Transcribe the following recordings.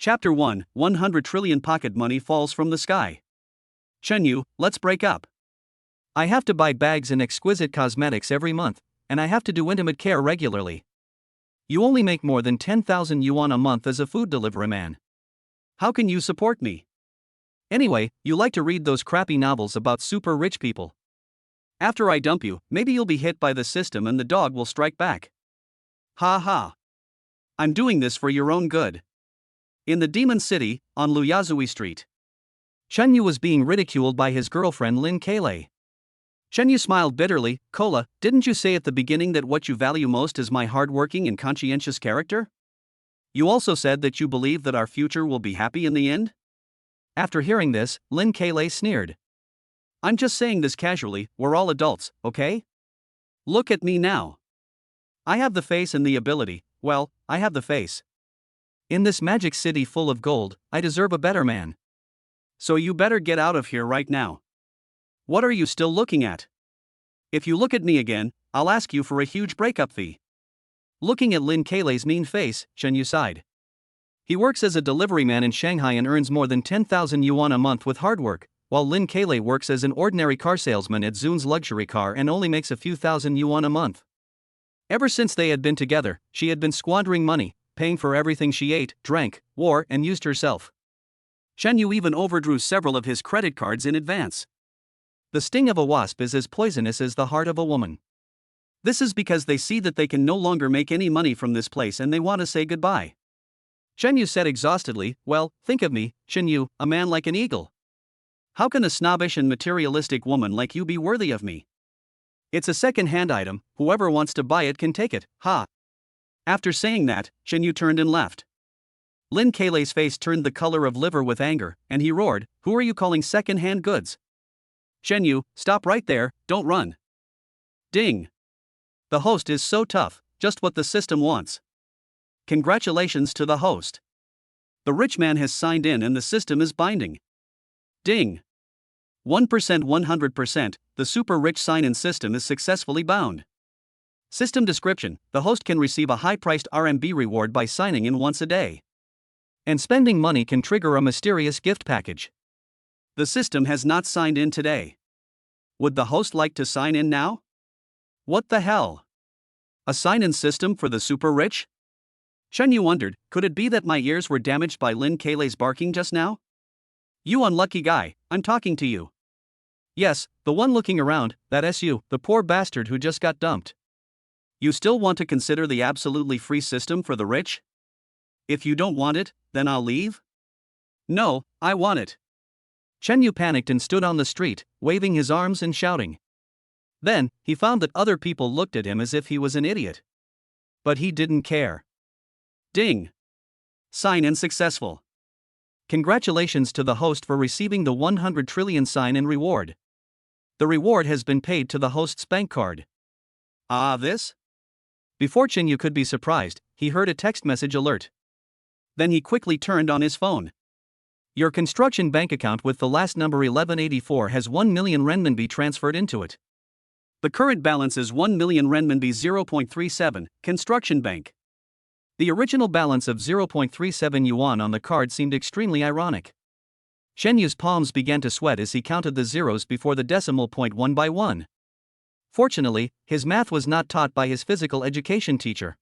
Chapter 1, 100 trillion pocket money falls from the sky. Chenyu, let's break up. I have to buy bags and exquisite cosmetics every month, and I have to do intimate care regularly. You only make more than 10,000 yuan a month as a food delivery man. How can you support me? Anyway, you like to read those crappy novels about super rich people. After I dump you, maybe you'll be hit by the system and the dog will strike back. Ha ha. I'm doing this for your own good. In the Demon City, on Luyazui Street. Chenyu was being ridiculed by his girlfriend Lin Keilei. Chenyu smiled bitterly. Cola, didn't you say at the beginning that what you value most is my hardworking and conscientious character? You also said that you believe that our future will be happy in the end? After hearing this, Lin Keilei sneered. I'm just saying this casually, we're all adults, okay? Look at me now. I have the face and the ability, well, I have the face. In this magic city full of gold, I deserve a better man. So you better get out of here right now. What are you still looking at? If you look at me again, I'll ask you for a huge breakup fee. Looking at Lin Keilei's mean face, Chenyu sighed. He works as a delivery man in Shanghai and earns more than 10,000 yuan a month with hard work, while Lin Keilei works as an ordinary car salesman at Zun's luxury car and only makes a few thousand yuan a month. Ever since they had been together, she had been squandering money, paying for everything she ate, drank, wore, and used herself. Chenyu even overdrew several of his credit cards in advance. The sting of a wasp is as poisonous as the heart of a woman. This is because they see that they can no longer make any money from this place and they want to say goodbye. Chenyu said exhaustedly, well, think of me, Chenyu, a man like an eagle. How can a snobbish and materialistic woman like you be worthy of me? It's a second-hand item, whoever wants to buy it can take it, ha. After saying that, Chenyu turned and left. Lin Keilei's face turned the color of liver with anger, and he roared, who are you calling second-hand goods? Chenyu, stop right there, don't run. Ding. The host is so tough, just what the system wants. Congratulations to the host. The rich man has signed in and the system is binding. Ding. 1% 100%, the super rich sign-in system is successfully bound. System description, the host can receive a high-priced RMB reward by signing in once a day. And spending money can trigger a mysterious gift package. The system has not signed in today. Would the host like to sign in now? What the hell? A sign-in system for the super rich? Chenyu wondered, could it be that my ears were damaged by Lin Keilei's barking just now? You unlucky guy, I'm talking to you. Yes, the one looking around, that's you, the poor bastard who just got dumped. You still want to consider the absolutely free system for the rich? If you don't want it, then I'll leave? No, I want it. Chenyu panicked and stood on the street, waving his arms and shouting. Then, he found that other people looked at him as if he was an idiot. But he didn't care. Ding. Sign-in successful. Congratulations to the host for receiving the 100 trillion sign-in reward. The reward has been paid to the host's bank card. Ah, this? Before Chenyu could be surprised, he heard a text message alert. Then he quickly turned on his phone. Your construction bank account with the last number 1184 has 1 million renminbi transferred into it. The current balance is 1 million renminbi 0.37, construction bank. The original balance of 0.37 yuan on the card seemed extremely ironic. Chenyu's palms began to sweat as he counted the zeros before the decimal point one by one. Fortunately, his math was not taught by his physical education teacher.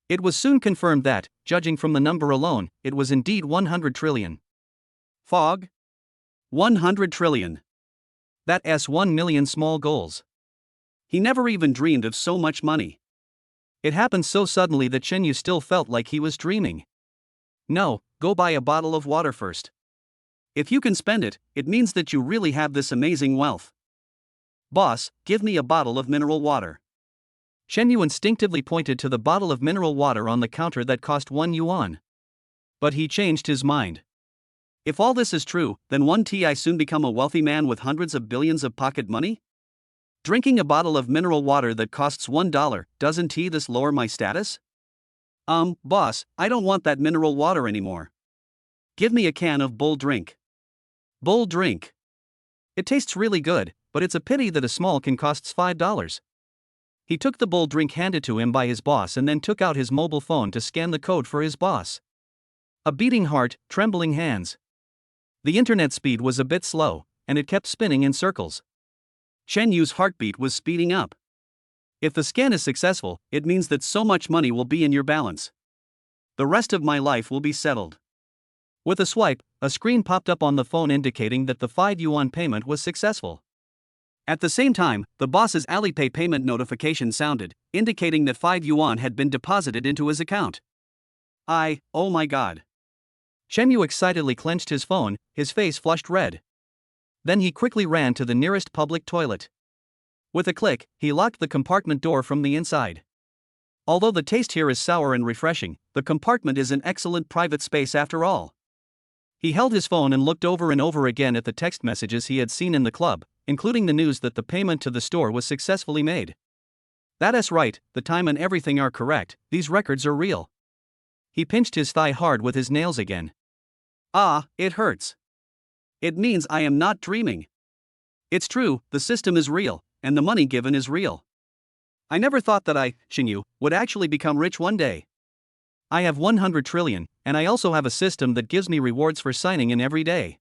It was soon confirmed that, judging from the number alone, it was indeed 100 trillion. Fog? 100 trillion. That's 1 million small goals. He never even dreamed of so much money. It happened so suddenly that Chenyu still felt like he was dreaming. No, go buy a bottle of water first. If you can spend it, it means that you really have this amazing wealth. Boss, give me a bottle of mineral water. Chenyu instinctively pointed to the bottle of mineral water on the counter that cost 1 yuan. But he changed his mind. If all this is true, then won't I soon become a wealthy man with hundreds of billions of pocket money? Drinking a bottle of mineral water that costs $1, doesn't this lower my status? Boss, I don't want that mineral water anymore. Give me a can of bull drink. Bull drink. It tastes really good, but it's a pity that a small can costs $5. He took the bull drink handed to him by his boss and then took out his mobile phone to scan the code for his boss. A beating heart, trembling hands. The internet speed was a bit slow, and it kept spinning in circles. Chen Yu's heartbeat was speeding up. If the scan is successful, it means that so much money will be in your balance. The rest of my life will be settled. With a swipe, a screen popped up on the phone indicating that the 5 yuan payment was successful. At the same time, the boss's Alipay payment notification sounded, indicating that 5 yuan had been deposited into his account. Oh my god. Chen Yu excitedly clenched his phone, his face flushed red. Then he quickly ran to the nearest public toilet. With a click, he locked the compartment door from the inside. Although the taste here is sour and refreshing, the compartment is an excellent private space after all. He held his phone and looked over and over again at the text messages he had seen in the club, including the news that the payment to the store was successfully made. That's right, the time and everything are correct, these records are real. He pinched his thigh hard with his nails again. It hurts. It means I am not dreaming. It's true, the system is real, and the money given is real. I never thought that Chen Yu, would actually become rich one day. I have 100 trillion, and I also have a system that gives me rewards for signing in every day.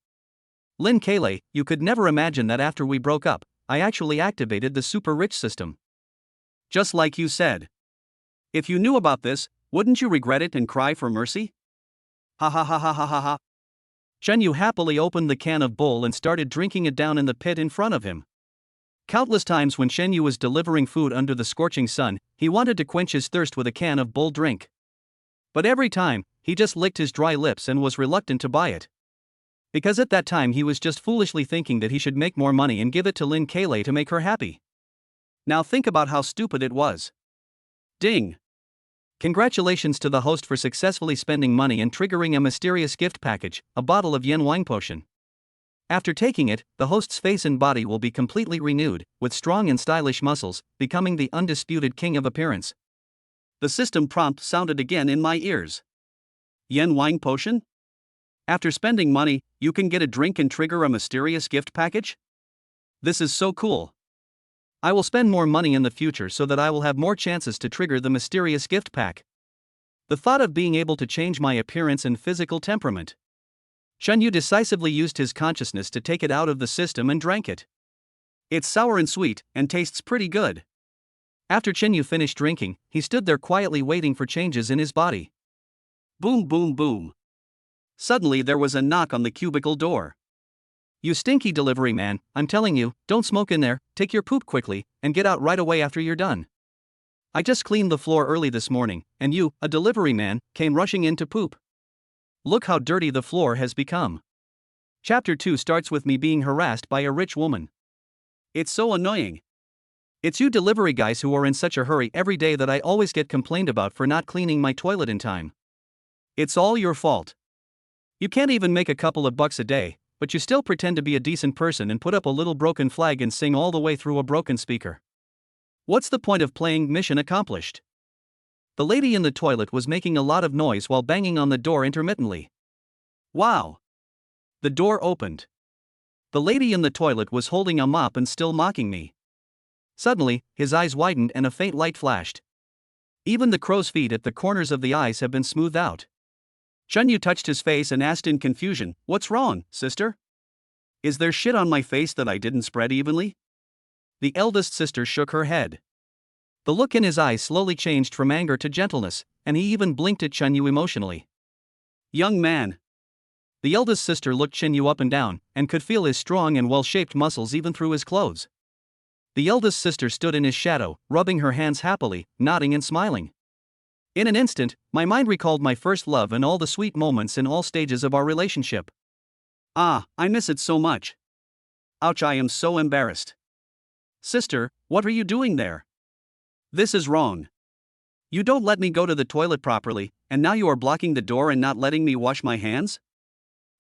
Lin Keilei, you could never imagine that after we broke up, I actually activated the super rich system. Just like you said. If you knew about this, wouldn't you regret it and cry for mercy? Ha ha ha ha ha ha ha. Chen Yu happily opened the can of bull and started drinking it down in the pit in front of him. Countless times when Chen Yu was delivering food under the scorching sun, he wanted to quench his thirst with a can of bull drink. But every time, he just licked his dry lips and was reluctant to buy it. Because at that time he was just foolishly thinking that he should make more money and give it to Lin Keilei to make her happy. Now think about how stupid it was. Ding! Congratulations to the host for successfully spending money and triggering a mysterious gift package, a bottle of yen wine potion. After taking it, the host's face and body will be completely renewed, with strong and stylish muscles, becoming the undisputed king of appearance. The system prompt sounded again in my ears. Yen wine potion? After spending money, you can get a drink and trigger a mysterious gift package? This is so cool. I will spend more money in the future so that I will have more chances to trigger the mysterious gift pack. The thought of being able to change my appearance and physical temperament. Chen Yu decisively used his consciousness to take it out of the system and drank it. It's sour and sweet, and tastes pretty good. After Chen Yu finished drinking, he stood there quietly waiting for changes in his body. Boom boom boom. Suddenly there was a knock on the cubicle door. You stinky delivery man, I'm telling you, don't smoke in there, take your poop quickly, and get out right away after you're done. I just cleaned the floor early this morning, and you, a delivery man, came rushing in to poop. Look how dirty the floor has become. Chapter 2 starts with me being harassed by a rich woman. It's so annoying. It's you delivery guys who are in such a hurry every day that I always get complained about for not cleaning my toilet in time. It's all your fault. You can't even make a couple of bucks a day, but you still pretend to be a decent person and put up a little broken flag and sing all the way through a broken speaker. What's the point of playing mission accomplished? The lady in the toilet was making a lot of noise while banging on the door intermittently. Wow! The door opened. The lady in the toilet was holding a mop and still mocking me. Suddenly, his eyes widened and a faint light flashed. Even the crow's feet at the corners of the eyes have been smoothed out. Chen Yu touched his face and asked in confusion, "What's wrong, sister? Is there shit on my face that I didn't spread evenly?" The eldest sister shook her head. The look in his eyes slowly changed from anger to gentleness, and he even blinked at Chen Yu emotionally. "Young man." The eldest sister looked Chen Yu up and down, and could feel his strong and well-shaped muscles even through his clothes. The eldest sister stood in his shadow, rubbing her hands happily, nodding and smiling. In an instant, my mind recalled my first love and all the sweet moments in all stages of our relationship. I miss it so much. Ouch, I am so embarrassed. Sister, what are you doing there? This is wrong. You don't let me go to the toilet properly, and now you are blocking the door and not letting me wash my hands?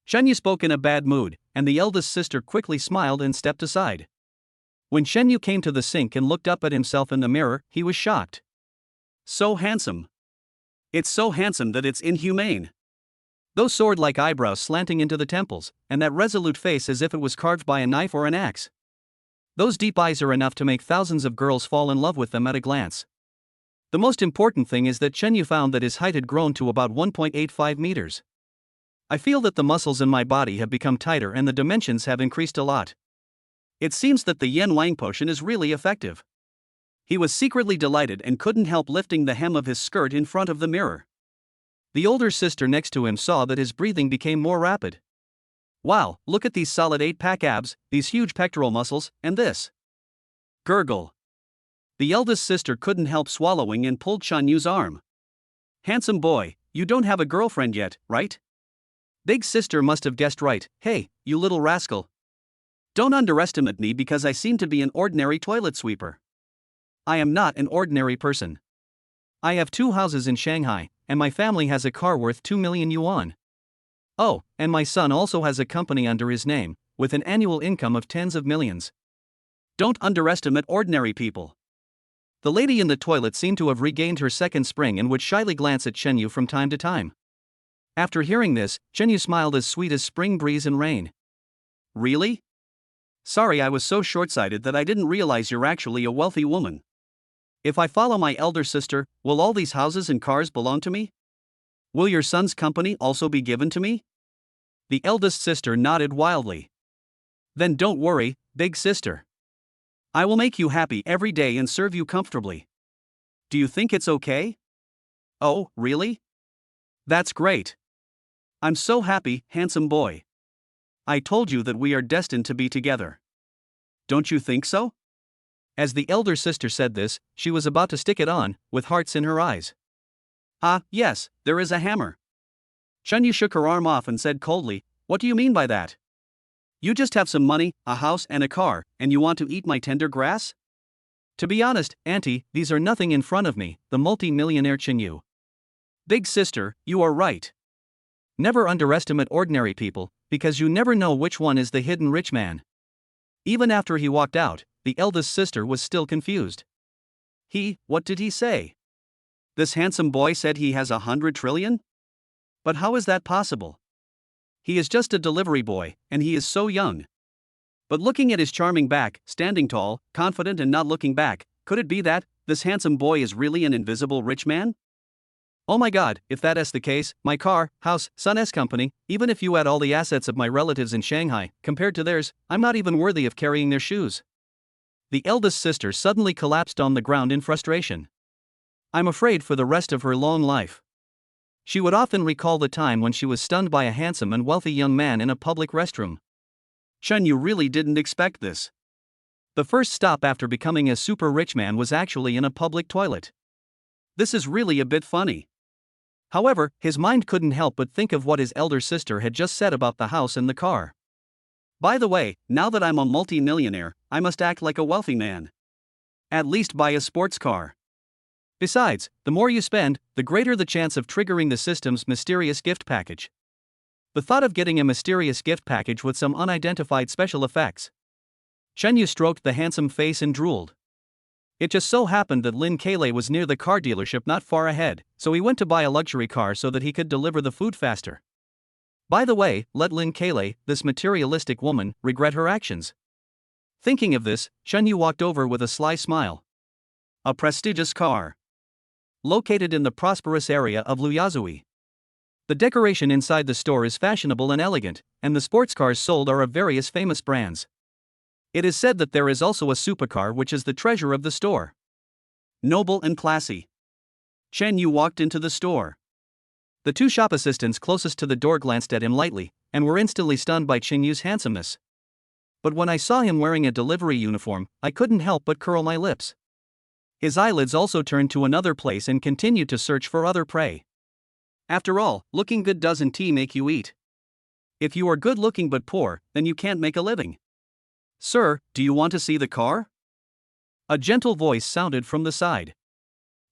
Chen Yu spoke in a bad mood, and the eldest sister quickly smiled and stepped aside. When Chen Yu came to the sink and looked up at himself in the mirror, he was shocked. So handsome. It's so handsome that it's inhumane. Those sword-like eyebrows slanting into the temples, and that resolute face as if it was carved by a knife or an axe. Those deep eyes are enough to make thousands of girls fall in love with them at a glance. The most important thing is that Chen Yu found that his height had grown to about 1.85 meters. I feel that the muscles in my body have become tighter and the dimensions have increased a lot. It seems that the Yen Wang potion is really effective. He was secretly delighted and couldn't help lifting the hem of his skirt in front of the mirror. The older sister next to him saw that his breathing became more rapid. Wow, look at these solid 8-pack abs, these huge pectoral muscles, and this. Gurgle. The eldest sister couldn't help swallowing and pulled Shan Yu's arm. Handsome boy, you don't have a girlfriend yet, right? Big sister must have guessed right. Hey, you little rascal. Don't underestimate me because I seem to be an ordinary toilet sweeper. I am not an ordinary person. I have 2 houses in Shanghai, and my family has a car worth 2 million yuan. Oh, and my son also has a company under his name, with an annual income of tens of millions. Don't underestimate ordinary people. The lady in the toilet seemed to have regained her second spring and would shyly glance at Chen Yu from time to time. After hearing this, Chen Yu smiled as sweet as spring breeze and rain. Really? Sorry, I was so short-sighted that I didn't realize you're actually a wealthy woman. If I follow my elder sister, will all these houses and cars belong to me? Will your son's company also be given to me? The eldest sister nodded wildly. Then don't worry, big sister. I will make you happy every day and serve you comfortably. Do you think it's okay? Oh, really? That's great. I'm so happy, handsome boy. I told you that we are destined to be together. Don't you think so? As the elder sister said this, she was about to stick it on, with hearts in her eyes. Ah, yes, there is a hammer. Chen Yu shook her arm off and said coldly, "What do you mean by that? You just have some money, a house and a car, and you want to eat my tender grass?" To be honest, auntie, these are nothing in front of me, the multi-millionaire Chen Yu. Big sister, you are right. Never underestimate ordinary people, because you never know which one is the hidden rich man. Even after he walked out, the eldest sister was still confused. What did he say? This handsome boy said he has 100 trillion? But how is that possible? He is just a delivery boy, and he is so young. But looking at his charming back, standing tall, confident and not looking back, could it be that this handsome boy is really an invisible rich man? Oh my god, if that is the case, my car, house, son's company, even if you add all the assets of my relatives in Shanghai, compared to theirs, I'm not even worthy of carrying their shoes. The eldest sister suddenly collapsed on the ground in frustration. I'm afraid for the rest of her long life. She would often recall the time when she was stunned by a handsome and wealthy young man in a public restroom. Chen Yu really didn't expect this. The first stop after becoming a super rich man was actually in a public toilet. This is really a bit funny. However, his mind couldn't help but think of what his elder sister had just said about the house and the car. By the way, now that I'm a multi-millionaire, I must act like a wealthy man. At least buy a sports car. Besides, the more you spend, the greater the chance of triggering the system's mysterious gift package. The thought of getting a mysterious gift package with some unidentified special effects. Chen Yu stroked the handsome face and drooled. It just so happened that Lin Keilei was near the car dealership not far ahead, so he went to buy a luxury car so that he could deliver the food faster. By the way, let Lin Keilei, this materialistic woman, regret her actions. Thinking of this, Chen Yu walked over with a sly smile. A prestigious car. Located in the prosperous area of Luyazui. The decoration inside the store is fashionable and elegant, and the sports cars sold are of various famous brands. It is said that there is also a supercar which is the treasure of the store. Noble and classy. Chen Yu walked into the store. The 2 shop assistants closest to the door glanced at him lightly, and were instantly stunned by Chen Yu's handsomeness. But when I saw him wearing a delivery uniform, I couldn't help but curl my lips. His eyelids also turned to another place and continued to search for other prey. After all, looking good doesn't make you eat. If you are good looking but poor, then you can't make a living. Sir, do you want to see the car? A gentle voice sounded from the side.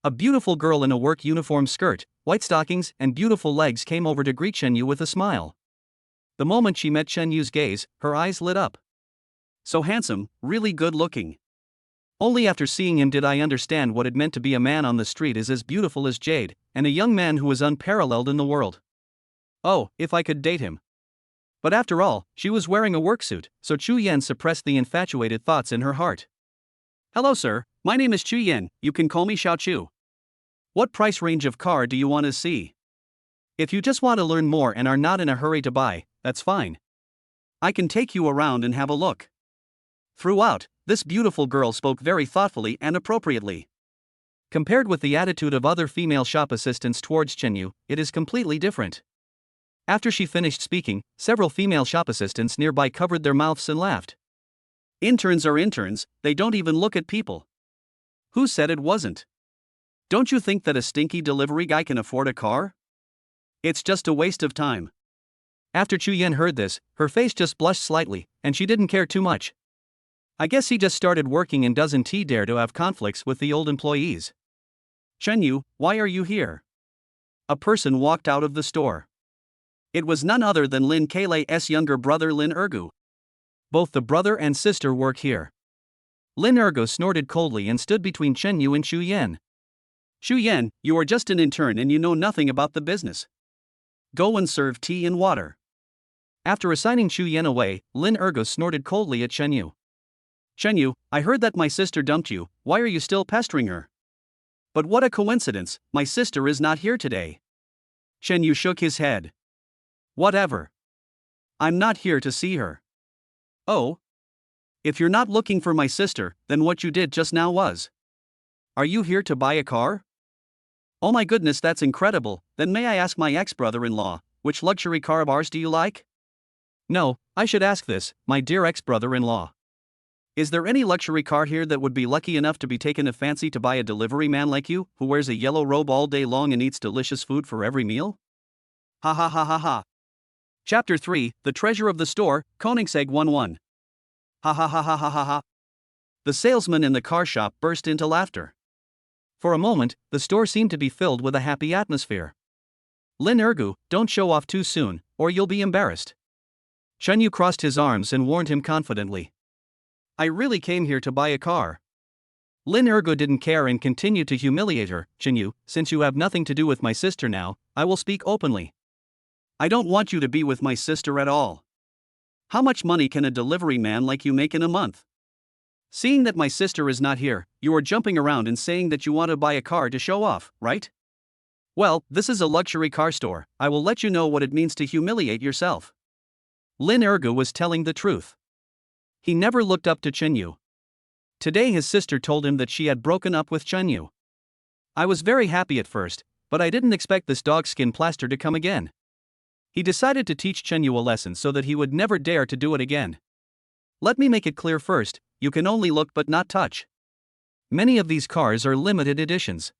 A beautiful girl in a work uniform skirt, white stockings, and beautiful legs came over to greet Chen Yu with a smile. The moment she met Chen Yu's gaze, her eyes lit up. So handsome, really good looking. Only after seeing him did I understand what it meant to be a man on the street is as beautiful as jade, and a young man who is unparalleled in the world. Oh, if I could date him. But after all, she was wearing a work suit, so Chu Yan suppressed the infatuated thoughts in her heart. Hello sir, my name is Chu Yan, you can call me Xiao Chu. What price range of car do you want to see? If you just want to learn more and are not in a hurry to buy, that's fine. I can take you around and have a look. Throughout, this beautiful girl spoke very thoughtfully and appropriately. Compared with the attitude of other female shop assistants towards Chenyu, it is completely different. After she finished speaking, several female shop assistants nearby covered their mouths and laughed. Interns are interns, they don't even look at people. Who said it wasn't? Don't you think that a stinky delivery guy can afford a car? It's just a waste of time. After Chu Yen heard this, her face just blushed slightly, and she didn't care too much. I guess he just started working and doesn't he dare to have conflicts with the old employees. Chenyu, why are you here? A person walked out of the store. It was none other than Lin Keilei's younger brother Lin Ergu. Both the brother and sister work here. Lin Ergu snorted coldly and stood between Chenyu and Chu Yen. Chu Yen, you are just an intern and you know nothing about the business. Go and serve tea and water. After assigning Chu Yen away, Lin Ergu snorted coldly at Chenyu. Chenyu, I heard that my sister dumped you, why are you still pestering her? But what a coincidence, my sister is not here today. Chenyu shook his head. Whatever. I'm not here to see her. Oh? If you're not looking for my sister, then what you did just now was. Are you here to buy a car? Oh my goodness, that's incredible. Then may I ask my ex-brother-in-law, which luxury car of ours do you like? No, I should ask this, my dear ex-brother-in-law. Is there any luxury car here that would be lucky enough to be taken a fancy to by a delivery man like you, who wears a yellow robe all day long and eats delicious food for every meal? Ha ha ha ha ha. Chapter 3, The Treasure of the Store, Koenigsegg 11. Ha ha ha ha ha ha ha. The salesman in the car shop burst into laughter. For a moment, the store seemed to be filled with a happy atmosphere. Lin Ergu, don't show off too soon, or you'll be embarrassed. Chenyu crossed his arms and warned him confidently. I really came here to buy a car. Lin Ergu didn't care and continued to humiliate her. Chenyu, since you have nothing to do with my sister now, I will speak openly. I don't want you to be with my sister at all. How much money can a delivery man like you make in a month? Seeing that my sister is not here, you are jumping around and saying that you want to buy a car to show off, right? Well, this is a luxury car store, I will let you know what it means to humiliate yourself. Lin Ergu was telling the truth. He never looked up to Chenyu. Today his sister told him that she had broken up with Chenyu. I was very happy at first, but I didn't expect this dogskin plaster to come again. He decided to teach Chenyu a lesson so that he would never dare to do it again. Let me make it clear first, you can only look but not touch. Many of these cars are limited editions.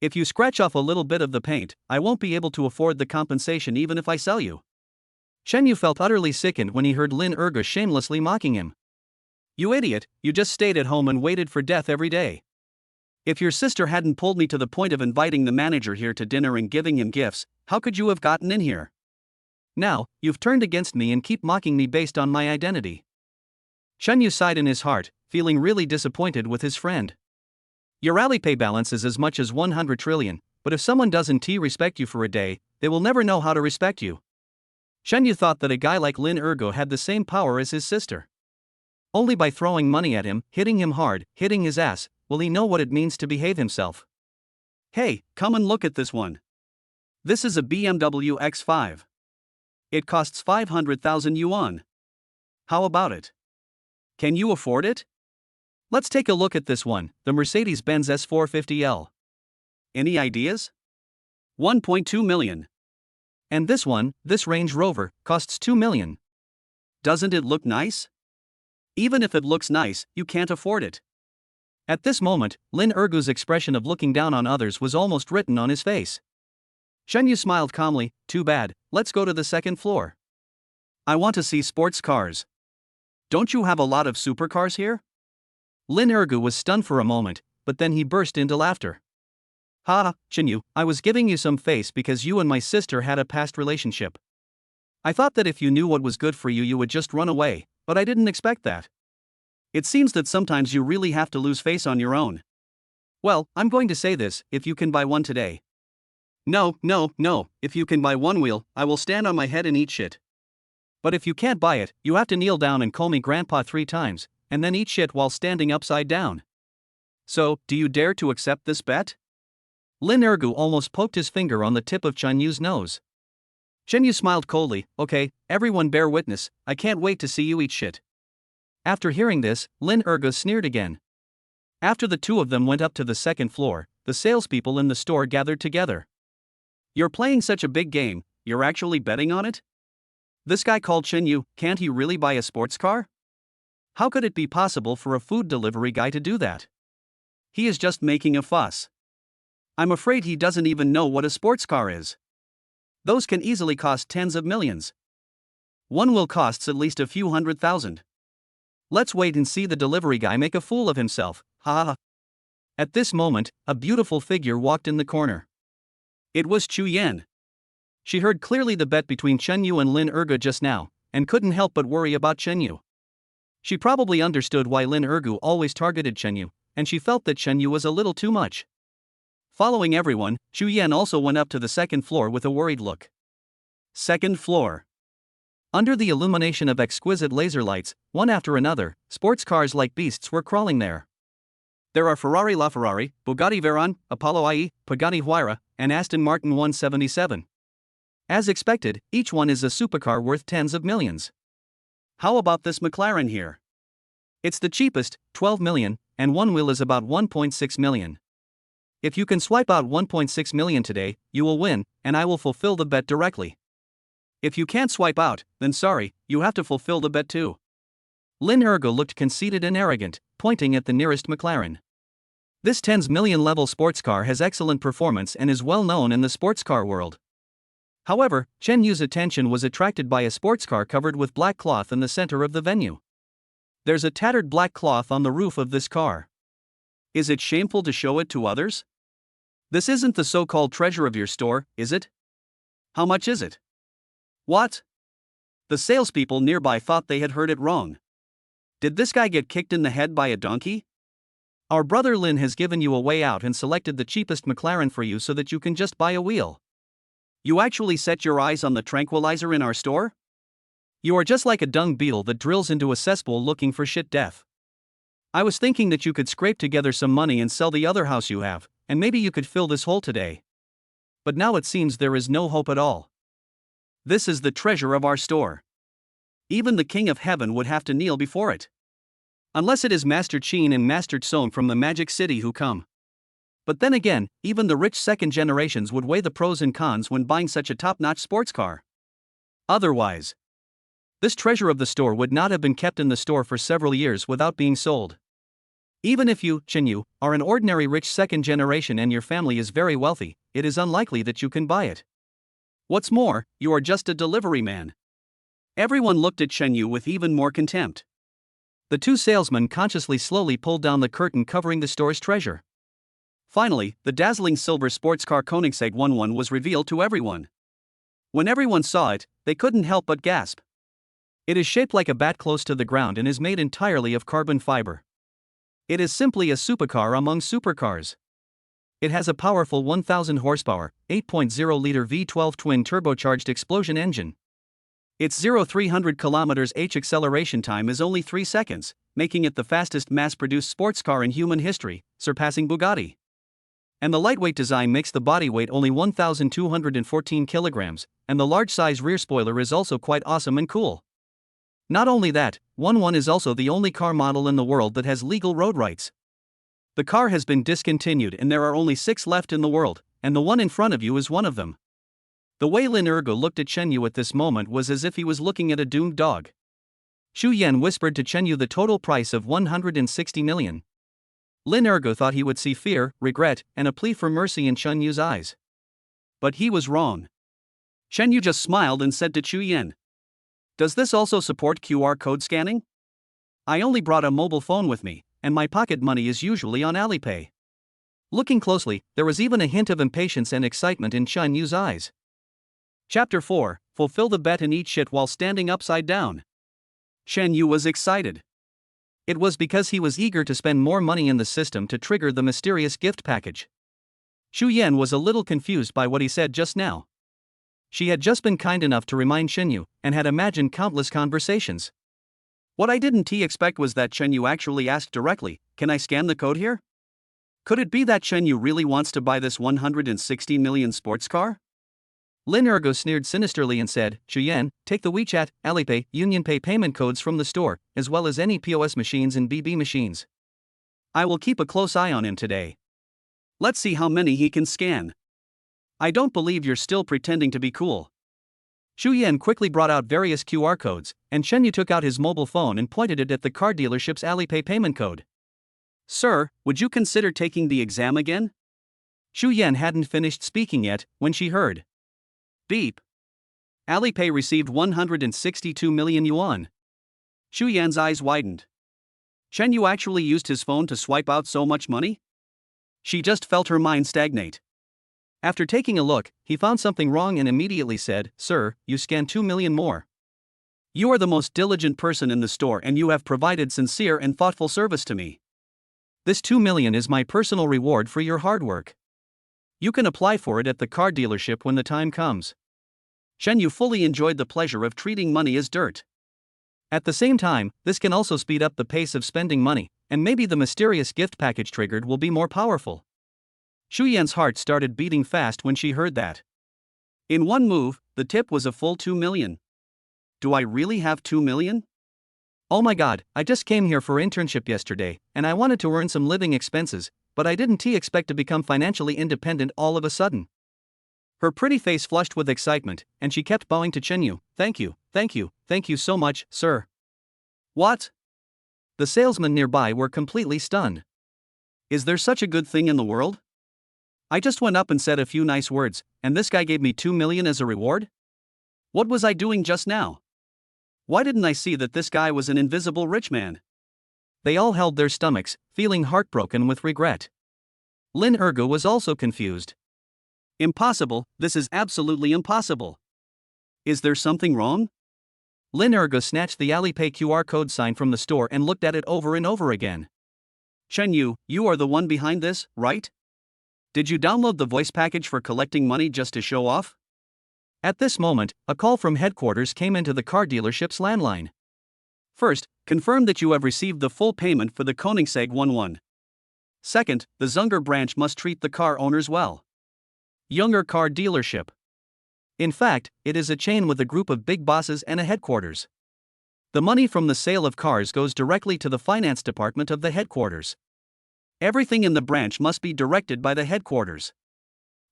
If you scratch off a little bit of the paint, I won't be able to afford the compensation even if I sell you. Chenyu felt utterly sickened when he heard Lin Ergu shamelessly mocking him. You idiot, you just stayed at home and waited for death every day. If your sister hadn't pulled me to the point of inviting the manager here to dinner and giving him gifts, how could you have gotten in here? Now, you've turned against me and keep mocking me based on my identity. Chenyu sighed in his heart, feeling really disappointed with his friend. Your Alipay balance is as much as 100 trillion, but if someone doesn't respect you for a day, they will never know how to respect you. Chenyu thought that a guy like Lin Ergu had the same power as his sister. Only by throwing money at him, hitting him hard, hitting his ass, will he know what it means to behave himself. Hey, come and look at this one. This is a BMW X5. It costs 500,000 yuan. How about it? Can you afford it? Let's take a look at this one, the Mercedes-Benz S450L. Any ideas? 1.2 million. And this one, this Range Rover, costs 2 million. Doesn't it look nice? Even if it looks nice, you can't afford it. At this moment, Lin Ergu's expression of looking down on others was almost written on his face. Chenyu smiled calmly, too bad, let's go to the second floor. I want to see sports cars. Don't you have a lot of supercars here? Lin Ergu was stunned for a moment, but then he burst into laughter. Ha, Chenyu, I was giving you some face because you and my sister had a past relationship. I thought that if you knew what was good for you, you would just run away, but I didn't expect that. It seems that sometimes you really have to lose face on your own. Well, I'm going to say this, if you can buy one today. No, if you can buy one wheel, I will stand on my head and eat shit. But if you can't buy it, you have to kneel down and call me grandpa 3 times, and then eat shit while standing upside down. So, do you dare to accept this bet? Lin Ergu almost poked his finger on the tip of Chen Yu's nose. Chen Yu smiled coldly. Okay, everyone bear witness, I can't wait to see you eat shit. After hearing this, Lin Ergu sneered again. After the two of them went up to the second floor, the salespeople in the store gathered together. You're playing such a big game, you're actually betting on it? This guy called Chen Yu, can't he really buy a sports car? How could it be possible for a food delivery guy to do that? He is just making a fuss. I'm afraid he doesn't even know what a sports car is. Those can easily cost tens of millions. One will cost at least a few $100,000. Let's wait and see the delivery guy make a fool of himself, ha ha. At this moment, a beautiful figure walked in the corner. It was Chu Yan. She heard clearly the bet between Chen Yu and Lin Ergu just now, and couldn't help but worry about Chen Yu. She probably understood why Lin Ergu always targeted Chen Yu, and she felt that Chen Yu was a little too much. Following everyone, Chu Yan also went up to the second floor with a worried look. Second floor. Under the illumination of exquisite laser lights, one after another, sports cars like beasts were crawling there. There are Ferrari LaFerrari, Bugatti Veyron, Apollo IE, Pagani Huayra, and Aston Martin 177. As expected, each one is a supercar worth tens of millions. How about this McLaren here? It's the cheapest, 12 million, and one wheel is about 1.6 million. If you can swipe out 1.6 million today, you will win, and I will fulfill the bet directly. If you can't swipe out, then sorry, you have to fulfill the bet too. Lin Ergu looked conceited and arrogant, pointing at the nearest McLaren. This tens million level sports car has excellent performance and is well known in the sports car world. However, Chen Yu's attention was attracted by a sports car covered with black cloth in the center of the venue. There's a tattered black cloth on the roof of this car. Is it shameful to show it to others? This isn't the so-called treasure of your store, is it? How much is it? What? The salespeople nearby thought they had heard it wrong. Did this guy get kicked in the head by a donkey? Our brother Lin has given you a way out and selected the cheapest McLaren for you so that you can just buy a wheel. You actually set your eyes on the tranquilizer in our store? You are just like a dung beetle that drills into a cesspool looking for shit death. I was thinking that you could scrape together some money and sell the other house you have, and maybe you could fill this hole today. But now it seems there is no hope at all. This is the treasure of our store. Even the King of Heaven would have to kneel before it. Unless it is Master Qin and Master Tsong from the Magic City who come. But then again, even the rich second generations would weigh the pros and cons when buying such a top-notch sports car. Otherwise, this treasure of the store would not have been kept in the store for several years without being sold. Even if you, Chen Yu, are an ordinary rich second generation and your family is very wealthy, it is unlikely that you can buy it. What's more, you are just a delivery man. Everyone looked at Chen Yu with even more contempt. The two salesmen consciously slowly pulled down the curtain covering the store's treasure. Finally, the dazzling silver sports car Koenigsegg 11 was revealed to everyone. When everyone saw it, they couldn't help but gasp. It is shaped like a bat close to the ground and is made entirely of carbon fiber. It is simply a supercar among supercars. It has a powerful 1,000 horsepower, 8.0-liter V12 twin-turbocharged explosion engine. Its 0-300 km/h acceleration time is only 3 seconds, making it the fastest mass-produced sports car in human history, surpassing Bugatti. And the lightweight design makes the body weight only 1,214 kilograms, and the large-size rear spoiler is also quite awesome and cool. Not only that, 11 is also the only car model in the world that has legal road rights. The car has been discontinued and there are only 6 left in the world, and the one in front of you is one of them. The way Lin Ergu looked at Chen Yu at this moment was as if he was looking at a doomed dog. Chu Yan whispered to Chen Yu the total price of 160 million. Lin Ergu thought he would see fear, regret, and a plea for mercy in Chen Yu's eyes. But he was wrong. Chen Yu just smiled and said to Chu Yan, "Does this also support QR code scanning? I only brought a mobile phone with me, and my pocket money is usually on Alipay." Looking closely, there was even a hint of impatience and excitement in Chen Yu's eyes. Chapter 4, Fulfill the bet and eat shit while standing upside down. Chen Yu was excited. It was because he was eager to spend more money in the system to trigger the mysterious gift package. Chu Yan was a little confused by what he said just now. She had just been kind enough to remind Chen Yu, and had imagined countless conversations. What I didn't expect was that Chen Yu actually asked directly, "Can I scan the code here?" Could it be that Chen Yu really wants to buy this 160 million sports car? Lin Ergo sneered sinisterly and said, Chuyan, take the WeChat, Alipay, UnionPay payment codes from the store, as well as any POS machines and BB machines. I will keep a close eye on him today. Let's see how many he can scan. I don't believe you're still pretending to be cool. Xu Yan quickly brought out various QR codes, and Chen Yu took out his mobile phone and pointed it at the car dealership's Alipay payment code. Sir, would you consider taking the exam again? Xu Yan hadn't finished speaking yet when she heard. Beep. Alipay received 162 million yuan. Xu Yan's eyes widened. Chen Yu actually used his phone to swipe out so much money? She just felt her mind stagnate. After taking a look, he found something wrong and immediately said, Sir, you scanned 2 million more. You are the most diligent person in the store and you have provided sincere and thoughtful service to me. This 2 million is my personal reward for your hard work. You can apply for it at the car dealership when the time comes. Chen Yu fully enjoyed the pleasure of treating money as dirt. At the same time, this can also speed up the pace of spending money, and maybe the mysterious gift package triggered will be more powerful. Xu Yan's heart started beating fast when she heard that. In one move, the tip was a full 2 million. Do I really have 2 million? Oh my god, I just came here for internship yesterday, and I wanted to earn some living expenses, but I didn't expect to become financially independent all of a sudden. Her pretty face flushed with excitement, and she kept bowing to Chen Yu. Thank you so much, sir. What? The salesmen nearby were completely stunned. Is there such a good thing in the world? I just went up and said a few nice words, and this guy gave me 2 million as a reward? What was I doing just now? Why didn't I see that this guy was an invisible rich man? They all held their stomachs, feeling heartbroken with regret. Lin Ergo was also confused. Impossible, this is absolutely impossible. Is there something wrong? Lin Ergo snatched the Alipay QR code sign from the store and looked at it over and over again. Chen Yu, you are the one behind this, right? Did you download the voice package for collecting money just to show off? At this moment, a call from headquarters came into the car dealership's landline. First, confirm that you have received the full payment for the Koenigsegg 11. Second, the Zunger branch must treat the car owners well. Younger car dealership. In fact, it is a chain with a group of big bosses and a headquarters. The money from the sale of cars goes directly to the finance department of the headquarters. Everything in the branch must be directed by the headquarters.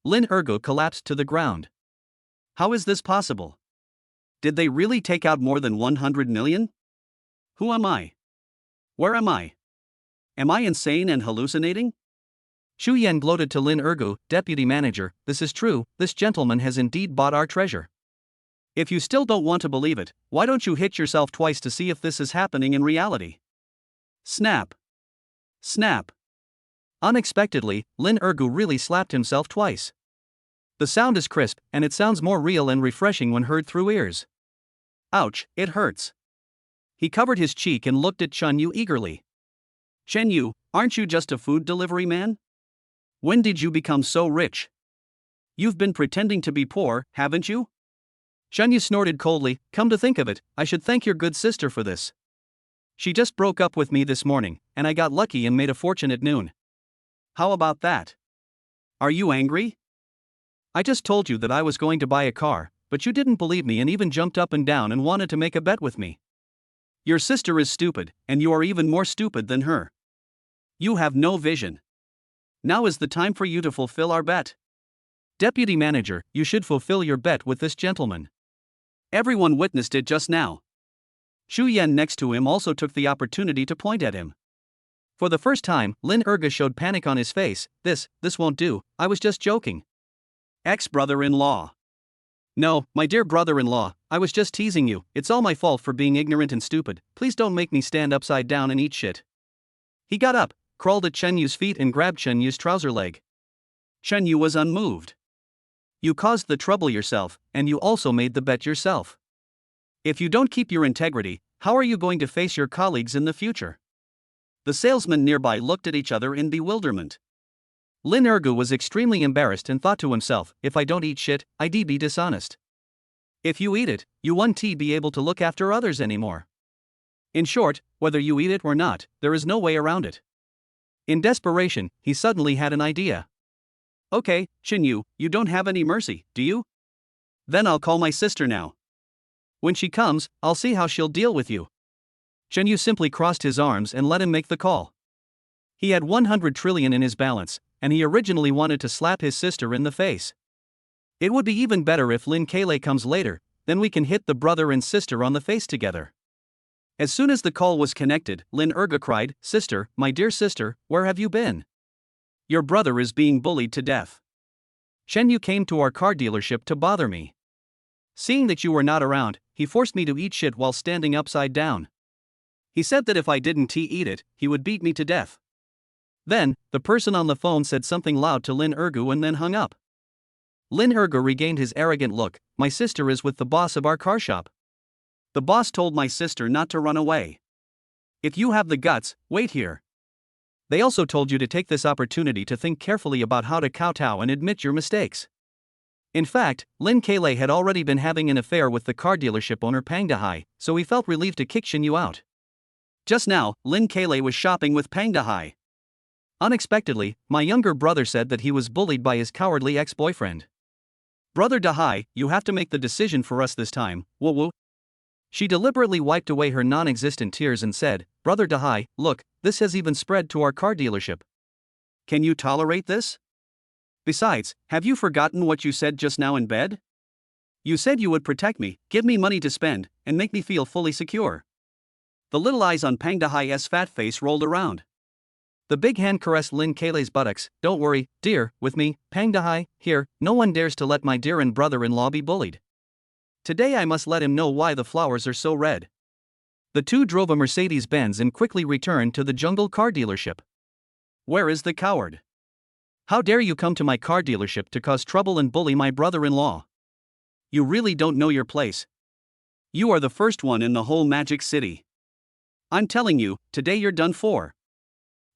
Lin Ergo collapsed to the ground. How is this possible? Did they really take out more than 100 million? Who am I? Where am I? Am I insane and hallucinating? Xu Yan gloated to Lin Ergo, deputy manager, this is true, this gentleman has indeed bought our treasure. If you still don't want to believe it, why don't you hit yourself twice to see if this is happening in reality? Snap. Snap. Unexpectedly, Lin Ergo really slapped himself twice. The sound is crisp, and it sounds more real and refreshing when heard through ears. Ouch, it hurts. He covered his cheek and looked at Chen Yu eagerly. Chen Yu, aren't you just a food delivery man? When did you become so rich? You've been pretending to be poor, haven't you? Chen Yu snorted coldly, come to think of it, I should thank your good sister for this. She just broke up with me this morning, and I got lucky and made a fortune at noon. How about that? Are you angry? I just told you that I was going to buy a car, but you didn't believe me and even jumped up and down and wanted to make a bet with me. Your sister is stupid, and you are even more stupid than her. You have no vision. Now is the time for you to fulfill our bet. Deputy manager, you should fulfill your bet with this gentleman. Everyone witnessed it just now. Xu Yan next to him also took the opportunity to point at him. For the first time, Lin Ergo showed panic on his face. This won't do, I was just joking. Ex-brother-in-law. No, my dear brother-in-law, I was just teasing you, it's all my fault for being ignorant and stupid, please don't make me stand upside down and eat shit. He got up, crawled at Chen Yu's feet and grabbed Chen Yu's trouser leg. Chen Yu was unmoved. You caused the trouble yourself, and you also made the bet yourself. If you don't keep your integrity, how are you going to face your colleagues in the future? The salesmen nearby looked at each other in bewilderment. Lin Ergo was extremely embarrassed and thought to himself, if I don't eat shit, I'd be dishonest. If you eat it, you won't be able to look after others anymore. In short, whether you eat it or not, there is no way around it. In desperation, he suddenly had an idea. Okay, Shenyu, you don't have any mercy, do you? Then I'll call my sister now. When she comes, I'll see how she'll deal with you. Shenyu simply crossed his arms and let him make the call. He had 100 trillion in his balance, and he originally wanted to slap his sister in the face. It would be even better if Lin Keilei comes later, then we can hit the brother and sister on the face together. As soon as the call was connected, Lin Erga cried, "Sister, my dear sister, where have you been? Your brother is being bullied to death. Shenyu came to our car dealership to bother me. Seeing that you were not around, he forced me to eat shit while standing upside down. He said that if I didn't eat it, he would beat me to death." Then, the person on the phone said something loud to Lin Ergu and then hung up. Lin Ergu regained his arrogant look. "My sister is with the boss of our car shop. The boss told my sister not to run away. If you have the guts, wait here. They also told you to take this opportunity to think carefully about how to kowtow and admit your mistakes." In fact, Lin Keilei had already been having an affair with the car dealership owner Pang Dahai, so he felt relieved to kick Shenyu out. Just now, Lin Keilei was shopping with Pang Dahai. Unexpectedly, my younger brother said that he was bullied by his cowardly ex-boyfriend. "Brother Dahai, you have to make the decision for us this time, woo woo." She deliberately wiped away her non-existent tears and said, "Brother Dahai, look, this has even spread to our car dealership. Can you tolerate this? Besides, have you forgotten what you said just now in bed? You said you would protect me, give me money to spend, and make me feel fully secure." The little eyes on Pang Dahai's fat face rolled around. The big hand caressed Lin Keilei's buttocks. "Don't worry, dear, with me, Pang Dahai, here, no one dares to let my dear and brother-in-law be bullied. Today I must let him know why the flowers are so red." The two drove a Mercedes-Benz and quickly returned to the jungle car dealership. "Where is the coward? How dare you come to my car dealership to cause trouble and bully my brother-in-law? You really don't know your place. You are the first one in the whole Magic City. I'm telling you, today you're done for."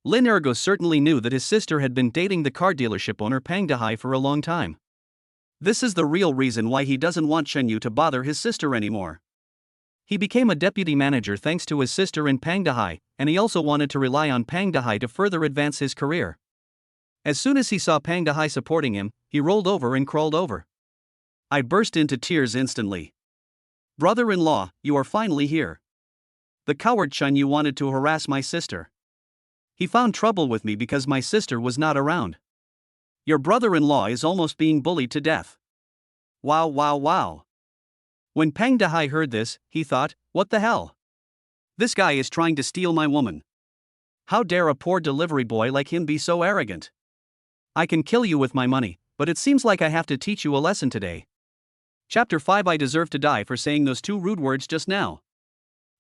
Lin Ergo certainly knew that his sister had been dating the car dealership owner Pang Dahai for a long time. This is the real reason why he doesn't want Shenyu to bother his sister anymore. He became a deputy manager thanks to his sister in Pang Dahai, and he also wanted to rely on Pang Dahai to further advance his career. As soon as he saw Pang Dahai supporting him, he rolled over and crawled over. I burst into tears instantly. "Brother-in-law, you are finally here. The coward Shenyu wanted to harass my sister. He found trouble with me because my sister was not around. Your brother-in-law is almost being bullied to death." Wow, wow, wow. When Pang Dahai heard this, he thought, "What the hell? This guy is trying to steal my woman. How dare a poor delivery boy like him be so arrogant? I can kill you with my money, but it seems like I have to teach you a lesson today." Chapter 5. I deserve to die for saying those two rude words just now.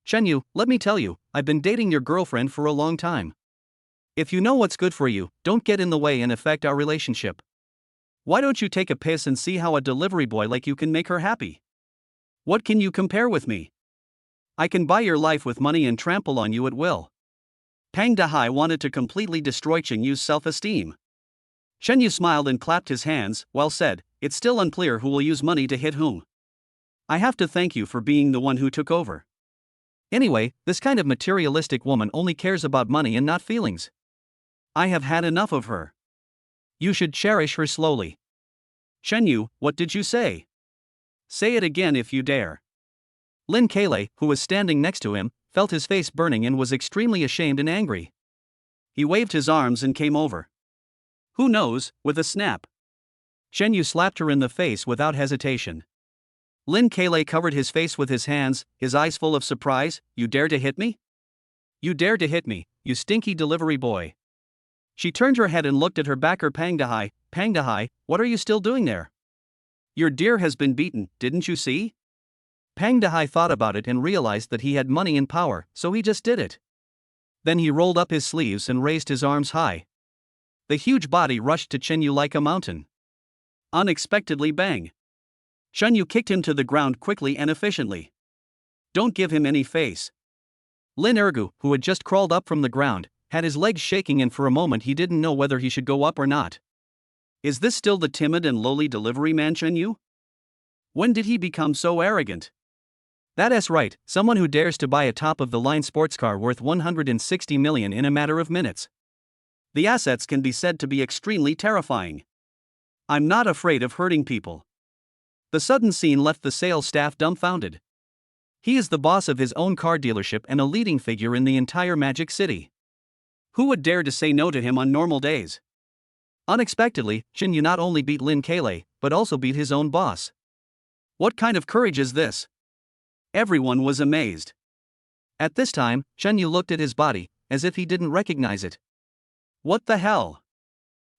"Shenyu, let me tell you, I've been dating your girlfriend for a long time. If you know what's good for you, don't get in the way and affect our relationship. Why don't you take a piss and see how a delivery boy like you can make her happy? What can you compare with me? I can buy your life with money and trample on you at will." Pang Dahai wanted to completely destroy Shenyu's self-esteem. Shenyu smiled and clapped his hands, while said, "It's still unclear who will use money to hit whom. I have to thank you for being the one who took over. Anyway, this kind of materialistic woman only cares about money and not feelings. I have had enough of her. You should cherish her slowly." "Shenyu, what did you say? Say it again if you dare." Lin Keilei, who was standing next to him, felt his face burning and was extremely ashamed and angry. He waved his arms and came over. "Who knows," with a snap. Shenyu slapped her in the face without hesitation. Lin Keilei covered his face with his hands, his eyes full of surprise. "You dare to hit me? You dare to hit me, you stinky delivery boy." She turned her head and looked at her backer Pang Dahai. "Pang Dahai, what are you still doing there? Your deer has been beaten, didn't you see?" Pang Dahai thought about it and realized that he had money and power, so he just did it. Then he rolled up his sleeves and raised his arms high. The huge body rushed to Shenyu like a mountain. Unexpectedly bang. Shenyu kicked him to the ground quickly and efficiently. "Don't give him any face." Lin Ergu, who had just crawled up from the ground, had his legs shaking and for a moment he didn't know whether he should go up or not. Is this still the timid and lowly delivery man Shenyu? When did he become so arrogant? That's right, someone who dares to buy a top-of-the-line sports car worth 160 million in a matter of minutes. The assets can be said to be extremely terrifying. I'm not afraid of hurting people. The sudden scene left the sales staff dumbfounded. He is the boss of his own car dealership and a leading figure in the entire Magic City. Who would dare to say no to him on normal days? Unexpectedly, Shin Yu not only beat Lin Keilei, but also beat his own boss. What kind of courage is this? Everyone was amazed. At this time, Shen Yu looked at his body, as if he didn't recognize it. What the hell?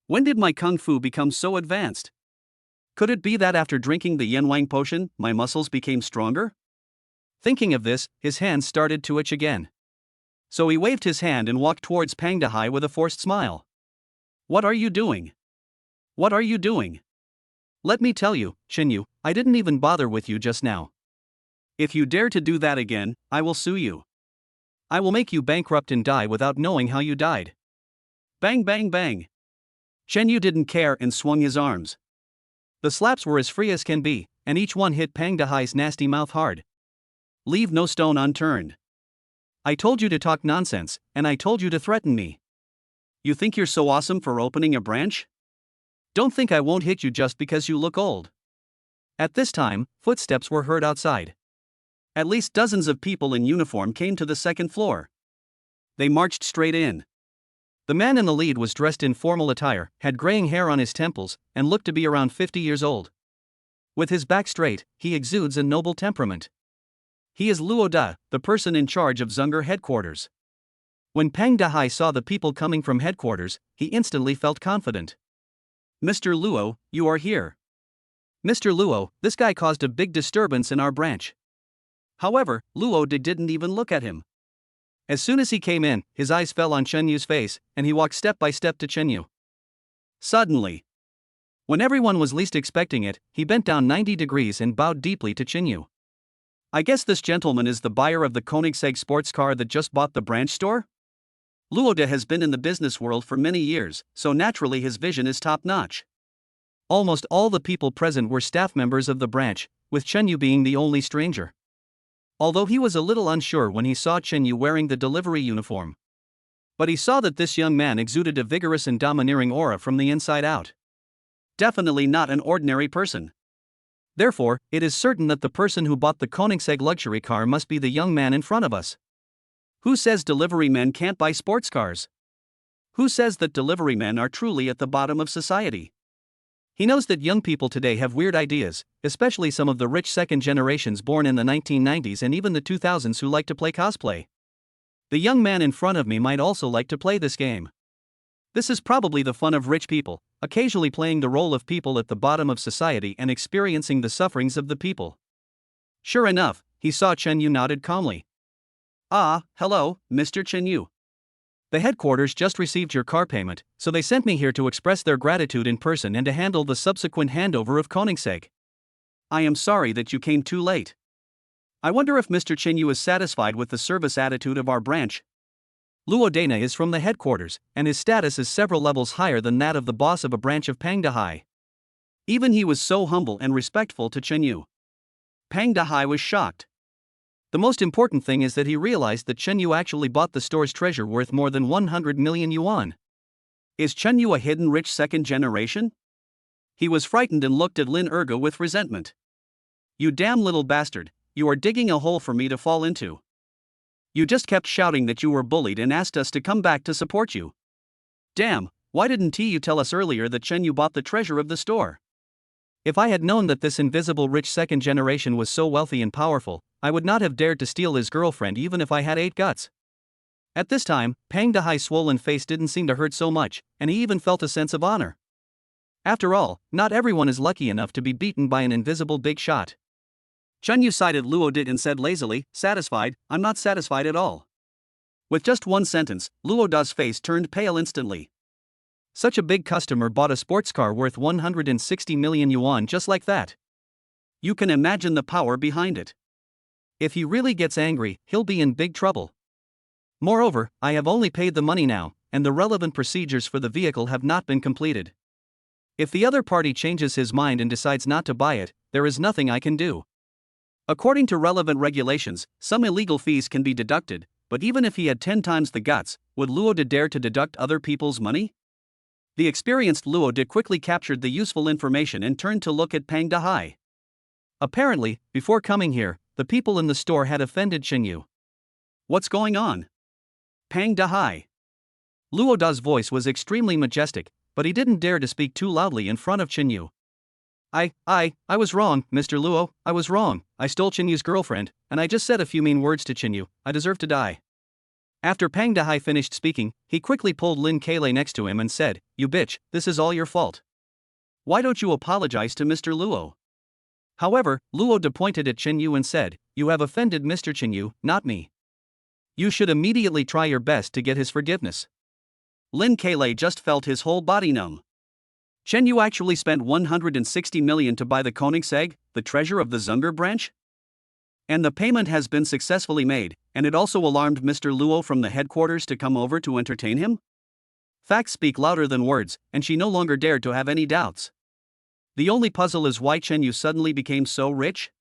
When did my kung fu become so advanced? Could it be that after drinking the Yanwang potion, my muscles became stronger? Thinking of this, his hands started to itch again. So he waved his hand and walked towards Pang Dehai with a forced smile. What are you doing? What are you doing? Let me tell you, Shen Yu, I didn't even bother with you just now. If you dare to do that again, I will sue you. I will make you bankrupt and die without knowing how you died. Bang bang bang. Shen Yu didn't care and swung his arms. The slaps were as free as can be, and each one hit Pang Dehai's nasty mouth hard. Leave no stone unturned. I told you to talk nonsense, and I told you to threaten me. You think you're so awesome for opening a branch? Don't think I won't hit you just because you look old. At this time, footsteps were heard outside. At least dozens of people in uniform came to the second floor. They marched straight in. The man in the lead was dressed in formal attire, had graying hair on his temples, and looked to be around 50 years old. With his back straight, he exudes a noble temperament. He is Luo Da, the person in charge of Zunger headquarters. When Pang Dehai saw the people coming from headquarters, he instantly felt confident. Mr. Luo, you are here. Mr. Luo, this guy caused a big disturbance in our branch. However, Luo didn't even look at him. As soon as he came in, his eyes fell on Chen Yu's face, and he walked step by step to Chen Yu. Suddenly, when everyone was least expecting it, he bent down 90 degrees and bowed deeply to Chen Yu. I guess this gentleman is the buyer of the Koenigsegg sports car that just bought the branch store? Luoda has been in the business world for many years, so naturally his vision is top-notch. Almost all the people present were staff members of the branch, with Chen Yu being the only stranger. Although he was a little unsure when he saw Chen Yu wearing the delivery uniform. But he saw that this young man exuded a vigorous and domineering aura from the inside out. Definitely not an ordinary person. Therefore, it is certain that the person who bought the Koenigsegg luxury car must be the young man in front of us. Who says delivery men can't buy sports cars? Who says that delivery men are truly at the bottom of society? He knows that young people today have weird ideas, especially some of the rich second generations born in the 1990s and even the 2000s who like to play cosplay. The young man in front of me might also like to play this game. This is probably the fun of rich people, occasionally playing the role of people at the bottom of society and experiencing the sufferings of the people. Sure enough, he saw Chen Yu nodded calmly. Ah, hello, Mr. Chen Yu. The headquarters just received your car payment, so they sent me here to express their gratitude in person and to handle the subsequent handover of Koenigsegg. I am sorry that you came too late. I wonder if Mr. Chen Yu is satisfied with the service attitude of our branch. Luo Dana is from the headquarters, and his status is several levels higher than that of the boss of a branch of Pang Dehai. Even he was so humble and respectful to Chen Yu. Pang Dehai was shocked. The most important thing is that he realized that Chen Yu actually bought the store's treasure worth more than 100 million yuan. Is Chen Yu a hidden rich second generation? He was frightened and looked at Lin Ergo with resentment. You damn little bastard, you are digging a hole for me to fall into. You just kept shouting that you were bullied and asked us to come back to support you. Damn, why didn't you tell us earlier that Chen Yu bought the treasure of the store? If I had known that this invisible rich second generation was so wealthy and powerful, I would not have dared to steal his girlfriend even if I had 8 guts. At this time, Pang Dehai's swollen face didn't seem to hurt so much, and he even felt a sense of honor. After all, not everyone is lucky enough to be beaten by an invisible big shot. Chen Yu sighed at Luo Dit and said lazily, satisfied, I'm not satisfied at all. With just one sentence, Luo Da's face turned pale instantly. Such a big customer bought a sports car worth 160 million yuan just like that. You can imagine the power behind it. If he really gets angry, he'll be in big trouble. Moreover, I have only paid the money now, and the relevant procedures for the vehicle have not been completed. If the other party changes his mind and decides not to buy it, there is nothing I can do. According to relevant regulations, some illegal fees can be deducted, but even if he had 10 times the guts, would Luo de dare to deduct other people's money? The experienced Luo de quickly captured the useful information and turned to look at Pang Dahai. Apparently, before coming here, the people in the store had offended Chen Yu. What's going on? Pang Dahai. Luo Da's voice was extremely majestic, but he didn't dare to speak too loudly in front of Chen Yu. I was wrong, Mr. Luo, I was wrong. I stole Chen Yu's girlfriend, and I just said a few mean words to Chen Yu. I deserve to die. After Pang Dahai finished speaking, he quickly pulled Lin Keilei next to him and said, "You bitch, this is all your fault. Why don't you apologize to Mr. Luo?" However, Luo De pointed at Chen Yu and said, "You have offended Mr. Chen Yu, not me. You should immediately try your best to get his forgiveness." Lin Keilei just felt his whole body numb. Chen Yu actually spent 160 million to buy the Koenigsegg, the treasure of the Zunger branch? And the payment has been successfully made, and it also alarmed Mr. Luo from the headquarters to come over to entertain him? Facts speak louder than words, and she no longer dared to have any doubts. The only puzzle is why Chen Yu suddenly became so rich?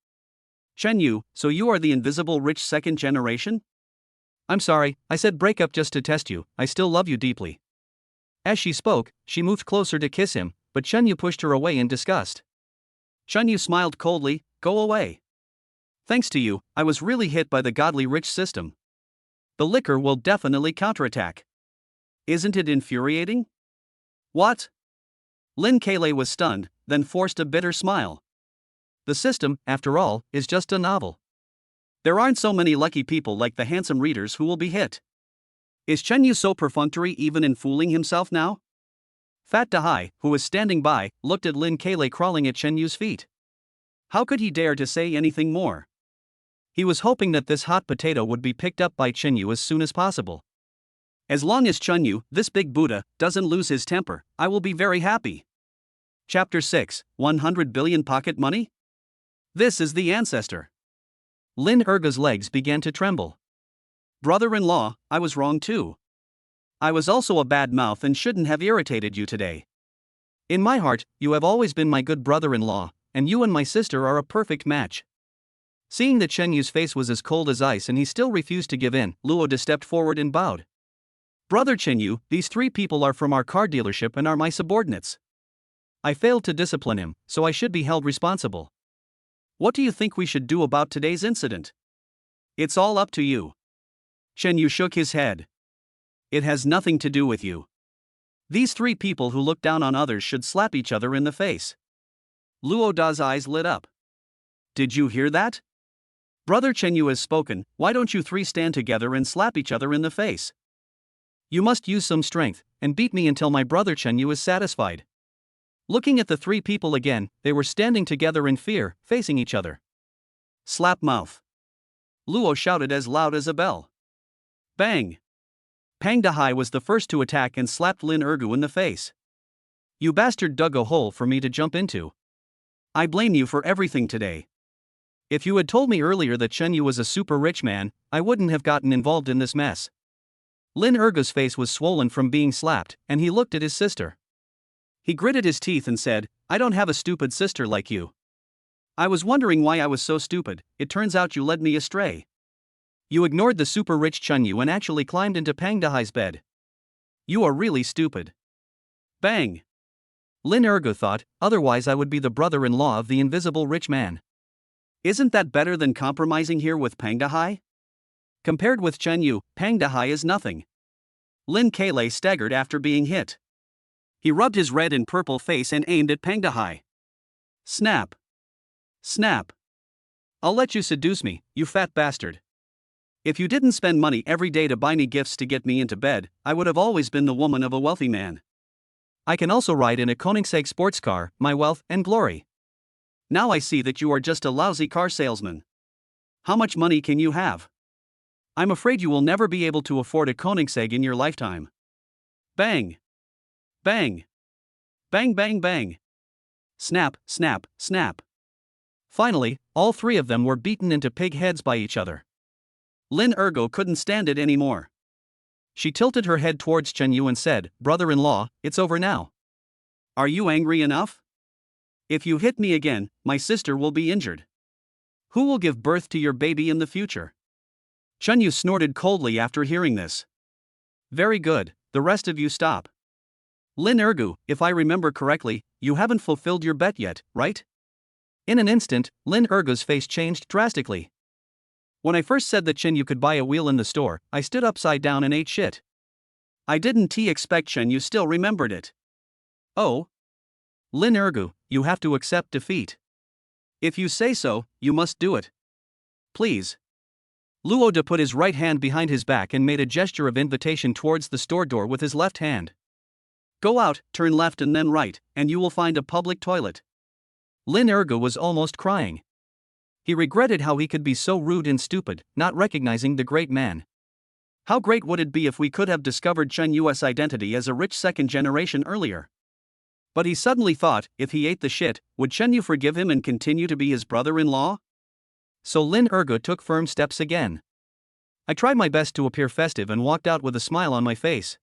Chen Yu, so you are the invisible rich second generation? I'm sorry, I said break up just to test you, I still love you deeply. As she spoke, she moved closer to kiss him, but Chen Yu pushed her away in disgust. Chen Yu smiled coldly, "Go away. Thanks to you, I was really hit by the godly rich system. The liquor will definitely counterattack. Isn't it infuriating?" What? Lin Keilei was stunned, then forced a bitter smile. The system, after all, is just a novel. There aren't so many lucky people like the handsome readers who will be hit. Is Chen Yu so perfunctory even in fooling himself now? Fat Dahai, who was standing by, looked at Lin Keilei crawling at Chen Yu's feet. How could he dare to say anything more? He was hoping that this hot potato would be picked up by Chen Yu as soon as possible. As long as Chen Yu, this big Buddha, doesn't lose his temper, I will be very happy. Chapter 6, 100 billion pocket money? This is the ancestor. Lin Erga's legs began to tremble. Brother-in-law, I was wrong too. I was also a bad mouth and shouldn't have irritated you today. In my heart, you have always been my good brother-in-law, and you and my sister are a perfect match. Seeing that Chen Yu's face was as cold as ice and he still refused to give in, Luo De stepped forward and bowed. Brother Chen Yu, these three people are from our car dealership and are my subordinates. I failed to discipline him, so I should be held responsible. What do you think we should do about today's incident? It's all up to you. Chen Yu shook his head. It has nothing to do with you. These three people who look down on others should slap each other in the face. Luo Da's eyes lit up. Did you hear that? Brother Chen Yu has spoken, why don't you three stand together and slap each other in the face? You must use some strength, and beat me until my brother Chen Yu is satisfied. Looking at the three people again, they were standing together in fear, facing each other. Slap mouth. Luo shouted as loud as a bell. Bang! Pang Dahai was the first to attack and slapped Lin Ergu in the face. You bastard dug a hole for me to jump into. I blame you for everything today. If you had told me earlier that Chen Yu was a super rich man, I wouldn't have gotten involved in this mess. Lin Ergu's face was swollen from being slapped, and he looked at his sister. He gritted his teeth and said, I don't have a stupid sister like you. I was wondering why I was so stupid, it turns out you led me astray. You ignored the super rich Chen Yu and actually climbed into Pang Dahai's bed. You are really stupid. Bang! Lin Ergu thought, otherwise I would be the brother-in-law of the invisible rich man. Isn't that better than compromising here with Pang Dahai? Compared with Chen Yu, Pang Dahai is nothing. Lin Keilei staggered after being hit. He rubbed his red and purple face and aimed at Pang Dahai. Snap. Snap. I'll let you seduce me, you fat bastard. If you didn't spend money every day to buy me gifts to get me into bed, I would have always been the woman of a wealthy man. I can also ride in a Koenigsegg sports car, my wealth and glory. Now I see that you are just a lousy car salesman. How much money can you have? I'm afraid you will never be able to afford a Koenigsegg in your lifetime. Bang! Bang! Bang bang bang! Snap, snap, snap. Finally, all three of them were beaten into pig heads by each other. Lin Ergu couldn't stand it anymore. She tilted her head towards Chen Yu and said, Brother-in-law, it's over now. Are you angry enough? If you hit me again, my sister will be injured. Who will give birth to your baby in the future? Chun Yu snorted coldly after hearing this. Very good, the rest of you stop. Lin Ergu, if I remember correctly, you haven't fulfilled your bet yet, right? In an instant, Lin Ergu's face changed drastically. When I first said that Chun Yu could buy a wheel in the store, I stood upside down and ate shit. I didn't expect Chun Yu still remembered it. Oh? Lin Ergu, you have to accept defeat. If you say so, you must do it. Please. Luo De put his right hand behind his back and made a gesture of invitation towards the store door with his left hand. Go out, turn left and then right, and you will find a public toilet. Lin Ergu was almost crying. He regretted how he could be so rude and stupid, not recognizing the great man. How great would it be if we could have discovered Chun Yu's identity as a rich second generation earlier? But he suddenly thought, if he ate the shit, would Chun Yu forgive him and continue to be his brother-in-law? So Lin Ergu took firm steps again. I tried my best to appear festive and walked out with a smile on my face.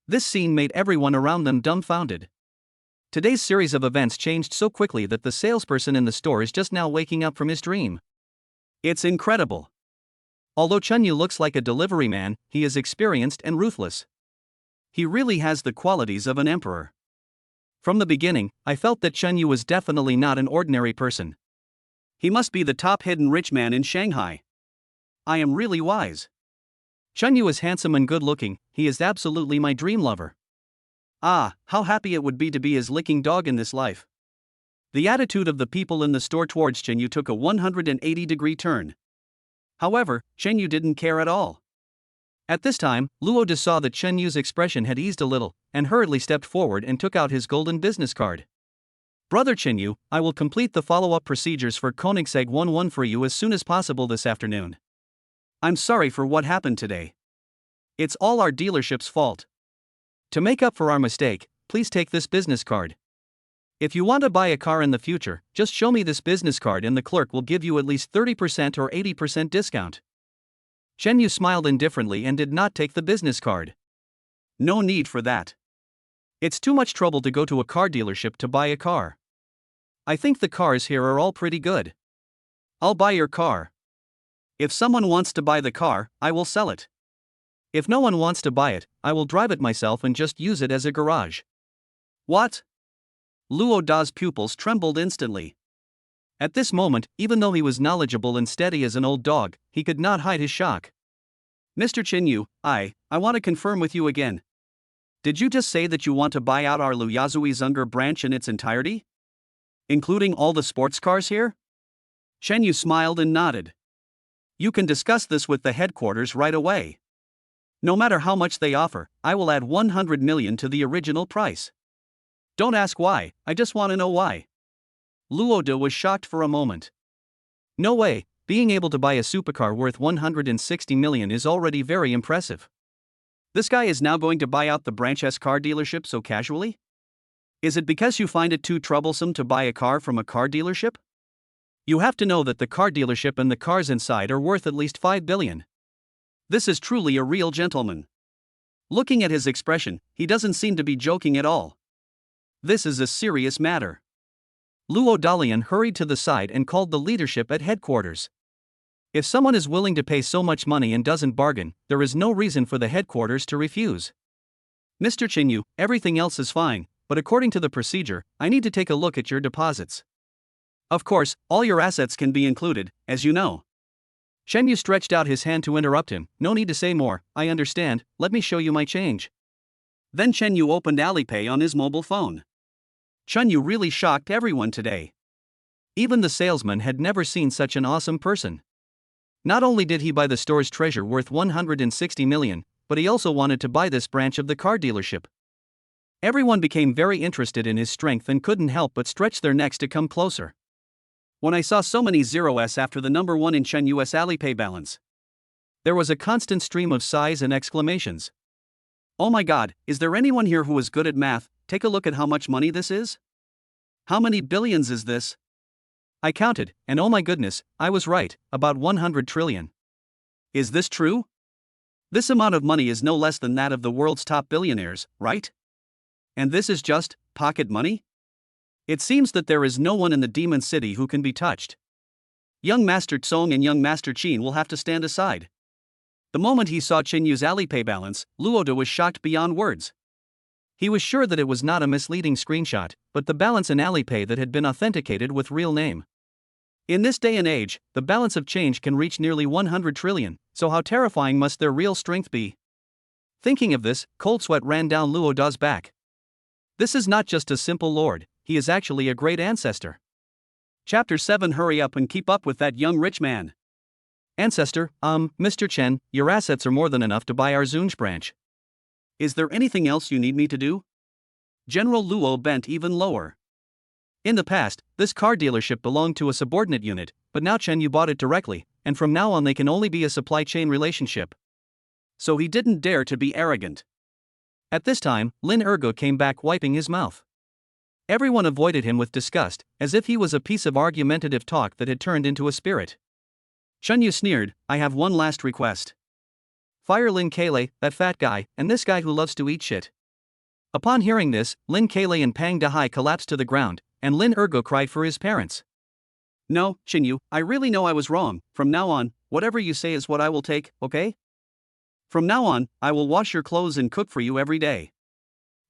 This scene made everyone around them dumbfounded. Today's series of events changed so quickly that the salesperson in the store is just now waking up from his dream. It's incredible. Although Chun Yu looks like a delivery man, he is experienced and ruthless. He really has the qualities of an emperor. From the beginning, I felt that Chun Yu was definitely not an ordinary person. He must be the top hidden rich man in Shanghai. I am really wise. Chun Yu is handsome and good-looking, he is absolutely my dream lover. Ah, how happy it would be to be his licking dog in this life. The attitude of the people in the store towards Chun Yu took a 180-degree turn. However, Chun Yu didn't care at all. At this time, Luo De saw that Chun Yu's expression had eased a little, and hurriedly stepped forward and took out his golden business card. Brother Chun Yu, I will complete the follow-up procedures for Koenigsegg 11 for you as soon as possible this afternoon. I'm sorry for what happened today. It's all our dealership's fault. To make up for our mistake, please take this business card. If you want to buy a car in the future, just show me this business card and the clerk will give you at least 30% or 80% discount. Chun Yu smiled indifferently and did not take the business card. No need for that. It's too much trouble to go to a car dealership to buy a car. I think the cars here are all pretty good. I'll buy your car. If someone wants to buy the car, I will sell it. If no one wants to buy it, I will drive it myself and just use it as a garage. What? Luo Da's pupils trembled instantly. At this moment, even though he was knowledgeable and steady as an old dog, he could not hide his shock. Mr. Chun Yu, I want to confirm with you again. Did you just say that you want to buy out our Luyazui Zunger branch in its entirety? Including all the sports cars here? Chun Yu smiled and nodded. You can discuss this with the headquarters right away. No matter how much they offer, I will add 100 million to the original price. Don't ask why, I just want to know why. Luo De was shocked for a moment. No way, being able to buy a supercar worth 160 million is already very impressive. This guy is now going to buy out the branch S car dealership so casually? Is it because you find it too troublesome to buy a car from a car dealership? You have to know that the car dealership and the cars inside are worth at least 5 billion. This is truly a real gentleman. Looking at his expression, he doesn't seem to be joking at all. This is a serious matter. Luo Dalian hurried to the side and called the leadership at headquarters. If someone is willing to pay so much money and doesn't bargain, there is no reason for the headquarters to refuse. Mr. Chun Yu, everything else is fine, but according to the procedure, I need to take a look at your deposits. Of course, all your assets can be included, as you know. Chun Yu stretched out his hand to interrupt him. No need to say more, I understand, let me show you my change. Then Chun Yu opened Alipay on his mobile phone. Chun Yu really shocked everyone today. Even the salesman had never seen such an awesome person. Not only did he buy the store's treasure worth 160 million, but he also wanted to buy this branch of the car dealership. Everyone became very interested in his strength and couldn't help but stretch their necks to come closer. When I saw so many zeros after the number 1 in Chun Yu's Alipay balance, there was a constant stream of sighs and exclamations. Oh my god, is there anyone here who is good at math? Take a look at how much money this is. How many billions is this? I counted, and oh my goodness, I was right, about 100 trillion. Is this true? This amount of money is no less than that of the world's top billionaires, right? And this is just pocket money? It seems that there is no one in the Demon City who can be touched. Young Master Tsong and young Master Qin will have to stand aside. The moment he saw Chen Yu's Alipay balance, Luoda was shocked beyond words. He was sure that it was not a misleading screenshot, but the balance in Alipay that had been authenticated with real name. In this day and age, the balance of change can reach nearly 100 trillion, so how terrifying must their real strength be? Thinking of this, cold sweat ran down Luoda's back. This is not just a simple lord, he is actually a great ancestor. Chapter 7. Hurry up and keep up with that young rich man. Ancestor, Mr. Chen, your assets are more than enough to buy our Zunj branch. Is there anything else you need me to do? General Luo bent even lower. In the past, this car dealership belonged to a subordinate unit, but now Chen Yu bought it directly, and from now on they can only be a supply chain relationship. So he didn't dare to be arrogant. At this time, Lin Ergo came back wiping his mouth. Everyone avoided him with disgust, as if he was a piece of argumentative talk that had turned into a spirit. Chen Yu sneered, I have one last request. Fire Lin Keilei, that fat guy, and this guy who loves to eat shit. Upon hearing this, Lin Keilei and Pang Dahai collapsed to the ground, and Lin Ergo cried for his parents. No, Chen Yu, I really know I was wrong. From now on, whatever you say is what I will take, okay? From now on, I will wash your clothes and cook for you every day.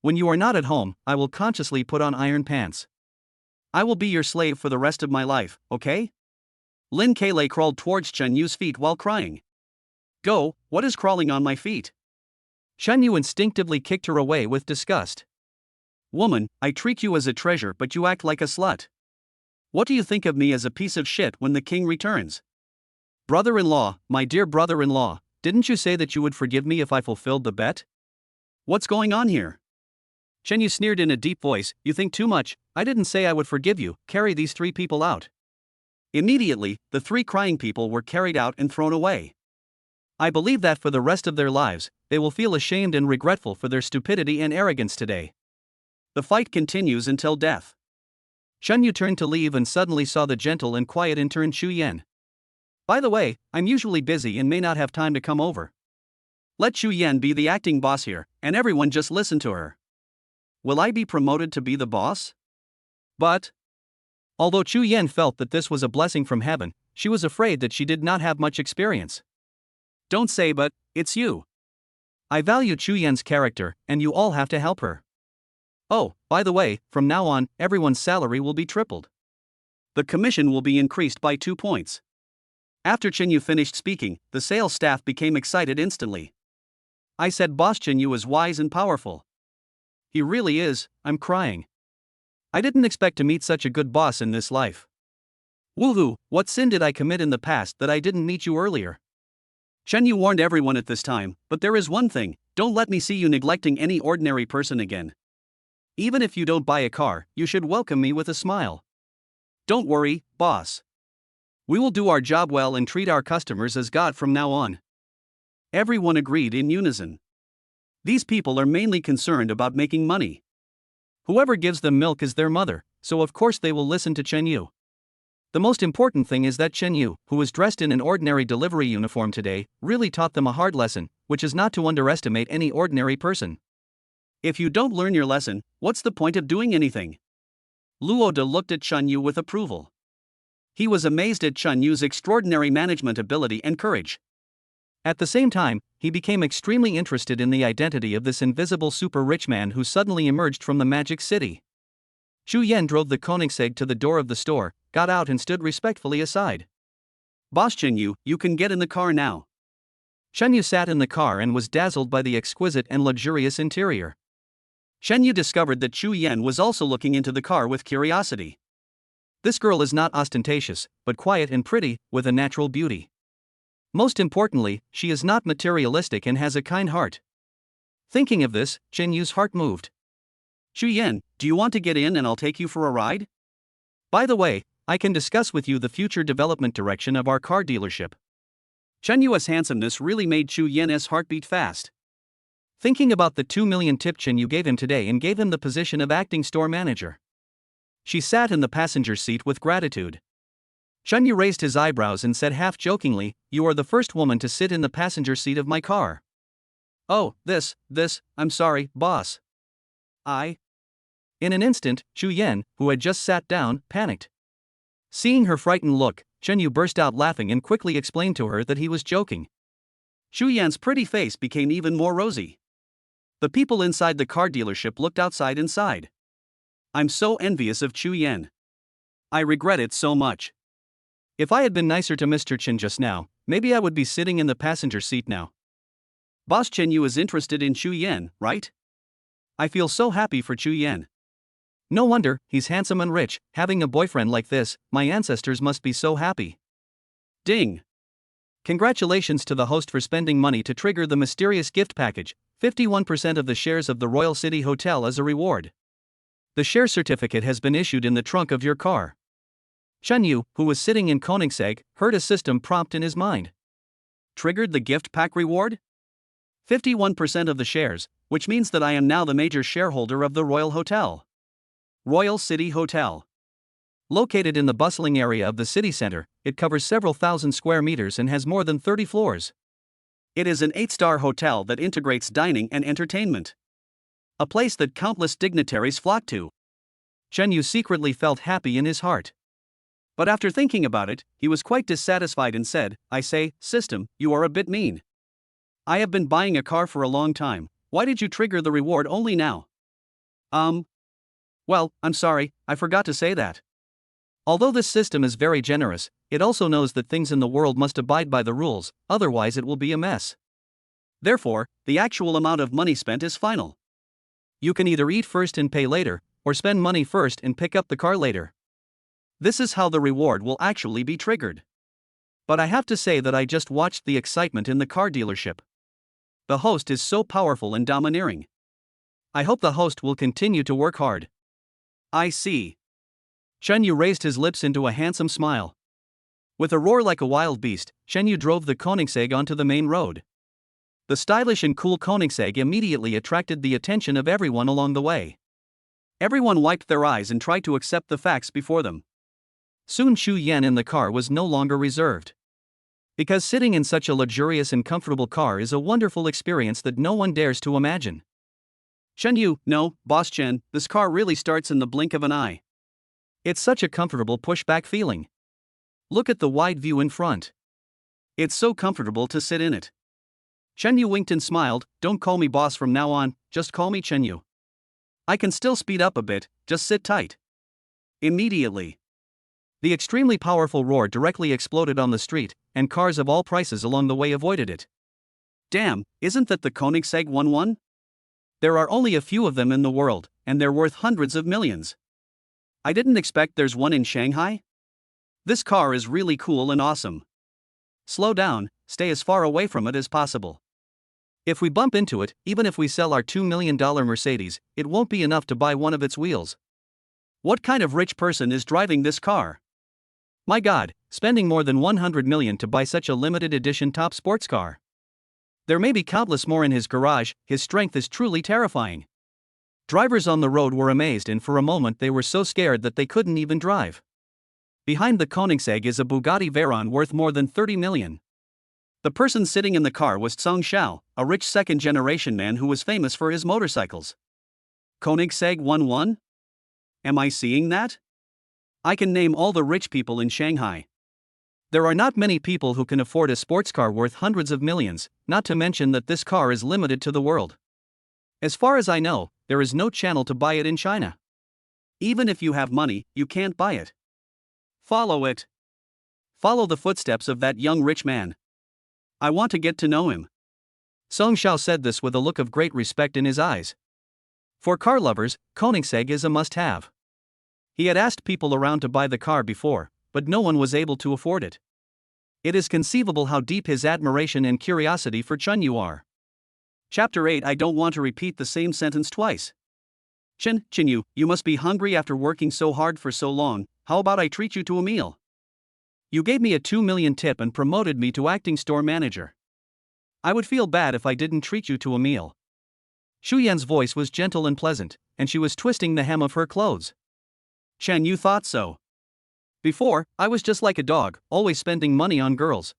When you are not at home, I will consciously put on iron pants. I will be your slave for the rest of my life, okay? Lin Keilei crawled towards Chen Yu's feet while crying. Go, what is crawling on my feet? Chen Yu instinctively kicked her away with disgust. Woman, I treat you as a treasure but you act like a slut. What do you think of me as a piece of shit when the king returns? Brother-in-law, my dear brother-in-law, didn't you say that you would forgive me if I fulfilled the bet? What's going on here? Chen Yu sneered in a deep voice, you think too much, I didn't say I would forgive you, carry these 3 people out. Immediately, the 3 crying people were carried out and thrown away. I believe that for the rest of their lives, they will feel ashamed and regretful for their stupidity and arrogance today. The fight continues until death. Chen Yu turned to leave and suddenly saw the gentle and quiet intern Chu Yan. By the way, I'm usually busy and may not have time to come over. Let Chu Yan be the acting boss here, and everyone just listen to her. Will I be promoted to be the boss? But, although Chu Yan felt that this was a blessing from heaven, she was afraid that she did not have much experience. Don't say but, it's you. I value Chu Yan's character, and you all have to help her. Oh, by the way, from now on, everyone's salary will be tripled. The commission will be increased by 2 points. After Chen Yu finished speaking, the sales staff became excited instantly. I said Boss Chen Yu is wise and powerful. He really is, I'm crying. I didn't expect to meet such a good boss in this life. Woohoo, what sin did I commit in the past that I didn't meet you earlier? Chen Yu warned everyone at this time, but there is one thing, don't let me see you neglecting any ordinary person again. Even if you don't buy a car, you should welcome me with a smile. Don't worry, boss. We will do our job well and treat our customers as God from now on. Everyone agreed in unison. These people are mainly concerned about making money. Whoever gives them milk is their mother, so of course they will listen to Chen Yu. The most important thing is that Chen Yu, who was dressed in an ordinary delivery uniform today, really taught them a hard lesson, which is not to underestimate any ordinary person. If you don't learn your lesson, what's the point of doing anything? Luoda looked at Chen Yu with approval. He was amazed at Chen Yu's extraordinary management ability and courage. At the same time, he became extremely interested in the identity of this invisible super rich man who suddenly emerged from the magic city. Chu Yan drove the Koenigsegg to the door of the store, got out and stood respectfully aside. Boss Chen Yu, you can get in the car now. Chen Yu sat in the car and was dazzled by the exquisite and luxurious interior. Chen Yu discovered that Chu Yan was also looking into the car with curiosity. This girl is not ostentatious, but quiet and pretty, with a natural beauty. Most importantly, she is not materialistic and has a kind heart. Thinking of this, Chen Yu's heart moved. Chu Yan, do you want to get in and I'll take you for a ride? By the way, I can discuss with you the future development direction of our car dealership. Chen Yu's handsomeness really made Chu Yan's heart beat fast. Thinking about the 2 million tip Chen Yu gave him today and gave him the position of acting store manager. She sat in the passenger seat with gratitude. Chen Yu raised his eyebrows and said half-jokingly, "You are the first woman to sit in the passenger seat of my car." Oh, I'm sorry, boss. In an instant, Chu Yan, who had just sat down, panicked. Seeing her frightened look, Chen Yu burst out laughing and quickly explained to her that he was joking. Shu Yan's pretty face became even more rosy. The people inside the car dealership looked outside and sighed. I'm so envious of Chu Yan. I regret it so much. If I had been nicer to Mr. Chen just now, maybe I would be sitting in the passenger seat now. Boss Chen Yu is interested in Chu Yan, right? I feel so happy for Chu Yan. No wonder, he's handsome and rich. Having a boyfriend like this, my ancestors must be so happy. Ding! Congratulations to the host for spending money to trigger the mysterious gift package, 51% of the shares of the Royal City Hotel as a reward. The share certificate has been issued in the trunk of your car. Chen Yu, who was sitting in Koenigsegg, heard a system prompt in his mind. Triggered the gift pack reward? 51% of the shares, which means that I am now the major shareholder of the Royal Hotel. Royal City Hotel. Located in the bustling area of the city center, it covers several thousand square meters and has more than 30 floors. It is an 8-star hotel that integrates dining and entertainment. A place that countless dignitaries flock to. Chen Yu secretly felt happy in his heart. But after thinking about it, he was quite dissatisfied and said, I say, system, you are a bit mean. I have been buying a car for a long time, why did you trigger the reward only now? Well, I'm sorry, I forgot to say that. Although this system is very generous, it also knows that things in the world must abide by the rules, otherwise it will be a mess. Therefore, the actual amount of money spent is final. You can either eat first and pay later, or spend money first and pick up the car later. This is how the reward will actually be triggered. But I have to say that I just watched the excitement in the car dealership. The host is so powerful and domineering. I hope the host will continue to work hard. I see. Chen Yu raised his lips into a handsome smile. With a roar like a wild beast, Chen Yu drove the Koenigsegg onto the main road. The stylish and cool Koenigsegg immediately attracted the attention of everyone along the way. Everyone wiped their eyes and tried to accept the facts before them. Soon Chu Yan in the car was no longer reserved. Because sitting in such a luxurious and comfortable car is a wonderful experience that no one dares to imagine. Chen Yu, no, Boss Chen, this car really starts in the blink of an eye. It's such a comfortable pushback feeling. Look at the wide view in front. It's so comfortable to sit in it. Chen Yu winked and smiled, don't call me boss from now on, just call me Chen Yu. I can still speed up a bit, just sit tight. Immediately. The extremely powerful roar directly exploded on the street, and cars of all prices along the way avoided it. Damn, isn't that the Koenigsegg 11? There are only a few of them in the world, and they're worth hundreds of millions. I didn't expect there's one in Shanghai. This car is really cool and awesome. Slow down, stay as far away from it as possible. If we bump into it, even if we sell our $2 million Mercedes, it won't be enough to buy one of its wheels. What kind of rich person is driving this car? My God, spending more than $100 million to buy such a limited edition top sports car. There may be countless more in his garage, his strength is truly terrifying. Drivers on the road were amazed and for a moment they were so scared that they couldn't even drive. Behind the Koenigsegg is a Bugatti Veyron worth more than 30 million. The person sitting in the car was Tsung Xiao, a rich second-generation man who was famous for his motorcycles. Koenigsegg 11? Am I seeing that? I can name all the rich people in Shanghai. There are not many people who can afford a sports car worth hundreds of millions, not to mention that this car is limited to the world. As far as I know, there is no channel to buy it in China. Even if you have money, you can't buy it. Follow it. Follow the footsteps of that young rich man. I want to get to know him. Song Xiao said this with a look of great respect in his eyes. For car lovers, Koenigsegg is a must-have. He had asked people around to buy the car before, but no one was able to afford it. It is conceivable how deep his admiration and curiosity for Chen Yu are. Chapter 8. I don't want to repeat the same sentence twice. Chen Yu, you must be hungry after working so hard for so long, how about I treat you to a meal? You gave me a 2 million tip and promoted me to acting store manager. I would feel bad if I didn't treat you to a meal. Shu Yan's voice was gentle and pleasant, and she was twisting the hem of her clothes. Chen Yu thought so. Before, I was just like a dog, always spending money on girls.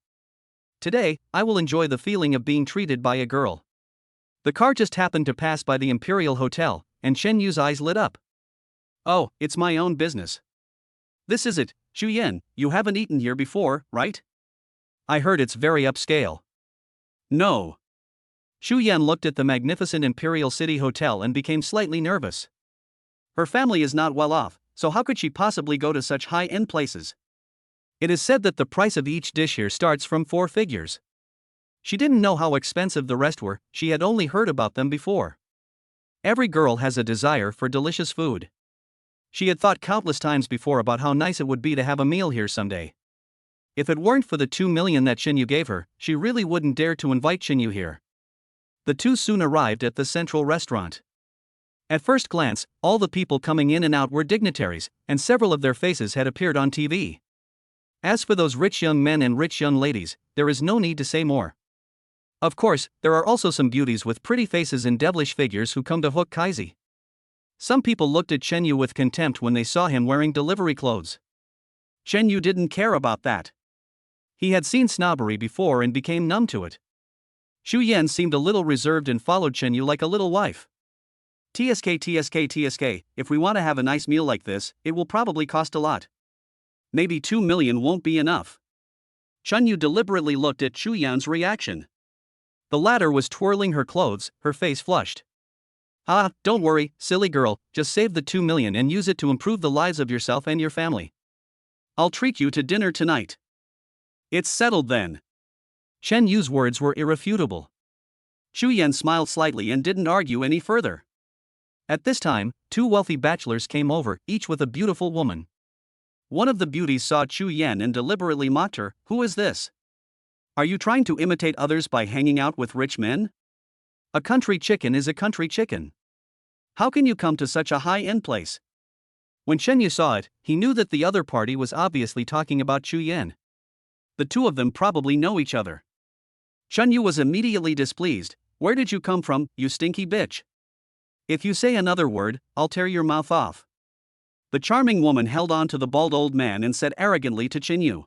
Today, I will enjoy the feeling of being treated by a girl. The car just happened to pass by the Imperial Hotel, and Chen Yu's eyes lit up. Oh, it's my own business. This is it, Chu Yan, you haven't eaten here before, right? I heard it's very upscale. No. Xu Yan looked at the magnificent Imperial City Hotel and became slightly nervous. Her family is not well off, so how could she possibly go to such high-end places? It is said that the price of each dish here starts from 4 figures. She didn't know how expensive the rest were, she had only heard about them before. Every girl has a desire for delicious food. She had thought countless times before about how nice it would be to have a meal here someday. If it weren't for the 2 million that Xinyu gave her, she really wouldn't dare to invite Xinyu here. The two soon arrived at the central restaurant. At first glance, all the people coming in and out were dignitaries, and several of their faces had appeared on TV. As for those rich young men and rich young ladies, there is no need to say more. Of course, there are also some beauties with pretty faces and devilish figures who come to hook Kaisi. Some people looked at Xinyu with contempt when they saw him wearing delivery clothes. Xinyu didn't care about that. He had seen snobbery before and became numb to it. Xu Yan seemed a little reserved and followed Xinyu like a little wife. TSK, if we want to have a nice meal like this, it will probably cost a lot. Maybe 2 million won't be enough. Xinyu deliberately looked at Xu Yan's reaction. The latter was twirling her clothes, her face flushed. Ah, don't worry, silly girl, just save the 2 million and use it to improve the lives of yourself and your family. I'll treat you to dinner tonight. It's settled then. Chen Yu's words were irrefutable. Xu Yan smiled slightly and didn't argue any further. At this time, 2 wealthy bachelors came over, each with a beautiful woman. One of the beauties saw Xu Yan and deliberately mocked her. Who is this? Are you trying to imitate others by hanging out with rich men? A country chicken is a country chicken. How can you come to such a high-end place? When Chen Yu saw it, he knew that the other party was obviously talking about Xu Yan. The two of them probably know each other. Chen Yu was immediately displeased. Where did you come from, you stinky bitch? If you say another word, I'll tear your mouth off. The charming woman held on to the bald old man and said arrogantly to Chen Yu.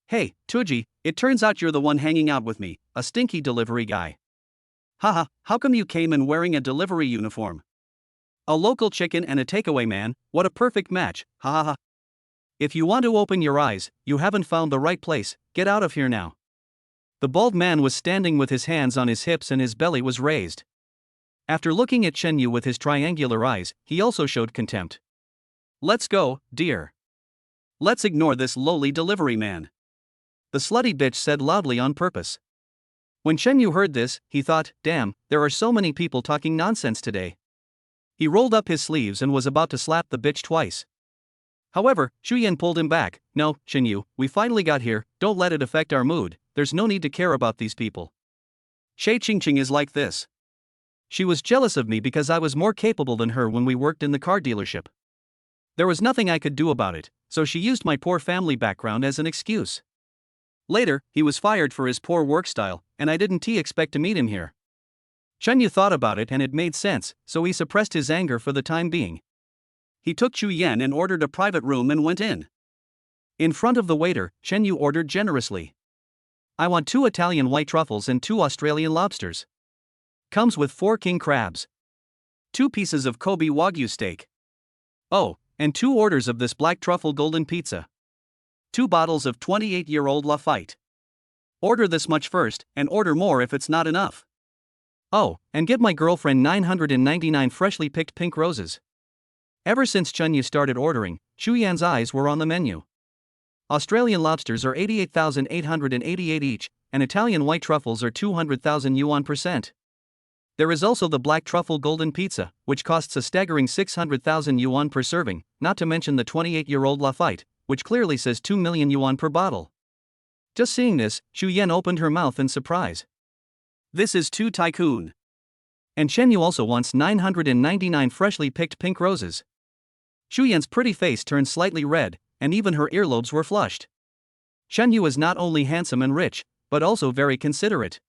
Hey, Tuji, it turns out you're the one hanging out with me, a stinky delivery guy. Haha, how come you came in wearing a delivery uniform? A local chicken and a takeaway man, what a perfect match, ha ha ha. If you want to open your eyes, you haven't found the right place, get out of here now. The bald man was standing with his hands on his hips and his belly was raised. After looking at Chen Yu with his triangular eyes, he also showed contempt. Let's go, dear. Let's ignore this lowly delivery man. The slutty bitch said loudly on purpose. When Chen Yu heard this, he thought, damn, there are so many people talking nonsense today. He rolled up his sleeves and was about to slap the bitch twice. However, Xu Yan pulled him back. No, Chen Yu, we finally got here, don't let it affect our mood, there's no need to care about these people. Shay Qingqing is like this. She was jealous of me because I was more capable than her when we worked in the car dealership. There was nothing I could do about it, so she used my poor family background as an excuse. Later, he was fired for his poor work style, and I didn't expect to meet him here. Chen Yu thought about it and it made sense, so he suppressed his anger for the time being. He took Xu Yan and ordered a private room and went in. In front of the waiter, Chen Yu ordered generously. I want 2 Italian white truffles and 2 Australian lobsters. Comes with 4 king crabs. 2 pieces of Kobe Wagyu steak. Oh, and 2 orders of this black truffle golden pizza. 2 bottles of 28-year-old Lafite. Order this much first, and order more if it's not enough. Oh, and get my girlfriend 999 freshly picked pink roses. Ever since Chen Yu started ordering, Xu Yan's eyes were on the menu. Australian lobsters are 88,888 each, and Italian white truffles are 200,000 yuan per cent. There is also the black truffle golden pizza, which costs a staggering 600,000 yuan per serving, not to mention the 28-year-old Lafite, which clearly says 2 million yuan per bottle. Just seeing this, Xu Yan opened her mouth in surprise. This is too tycoon. And Chen Yu also wants 999 freshly picked pink roses. Xu Yan's pretty face turned slightly red, and even her earlobes were flushed. Chen Yu is not only handsome and rich, but also very considerate.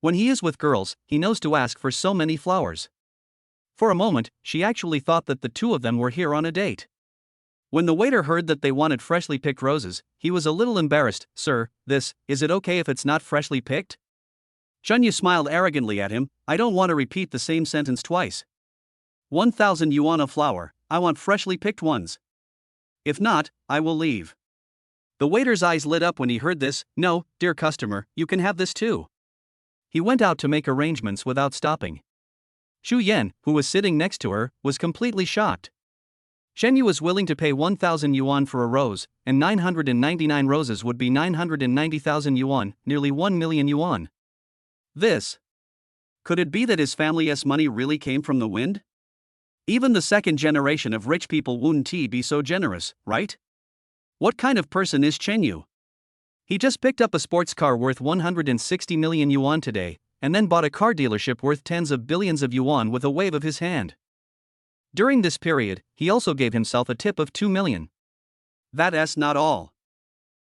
When he is with girls, he knows to ask for so many flowers. For a moment, she actually thought that the two of them were here on a date. When the waiter heard that they wanted freshly picked roses, he was a little embarrassed. Sir, is it okay if it's not freshly picked? Chen Yu smiled arrogantly at him. I don't want to repeat the same sentence twice. 1,000 yuan a flower, I want freshly picked ones. If not, I will leave. The waiter's eyes lit up when he heard this. No, dear customer, you can have this too. He went out to make arrangements without stopping. Xu Yan, who was sitting next to her, was completely shocked. Shen Yu was willing to pay 1,000 yuan for a rose, and 999 roses would be 990,000 yuan, nearly 1 million yuan. This. Could it be that his family's money really came from the wind? Even the second generation of rich people wouldn't be so generous, right? What kind of person is Chen Yu? He just picked up a sports car worth 160 million yuan today, and then bought a car dealership worth tens of billions of yuan with a wave of his hand. During this period, he also gave himself a tip of 2 million. That's not all.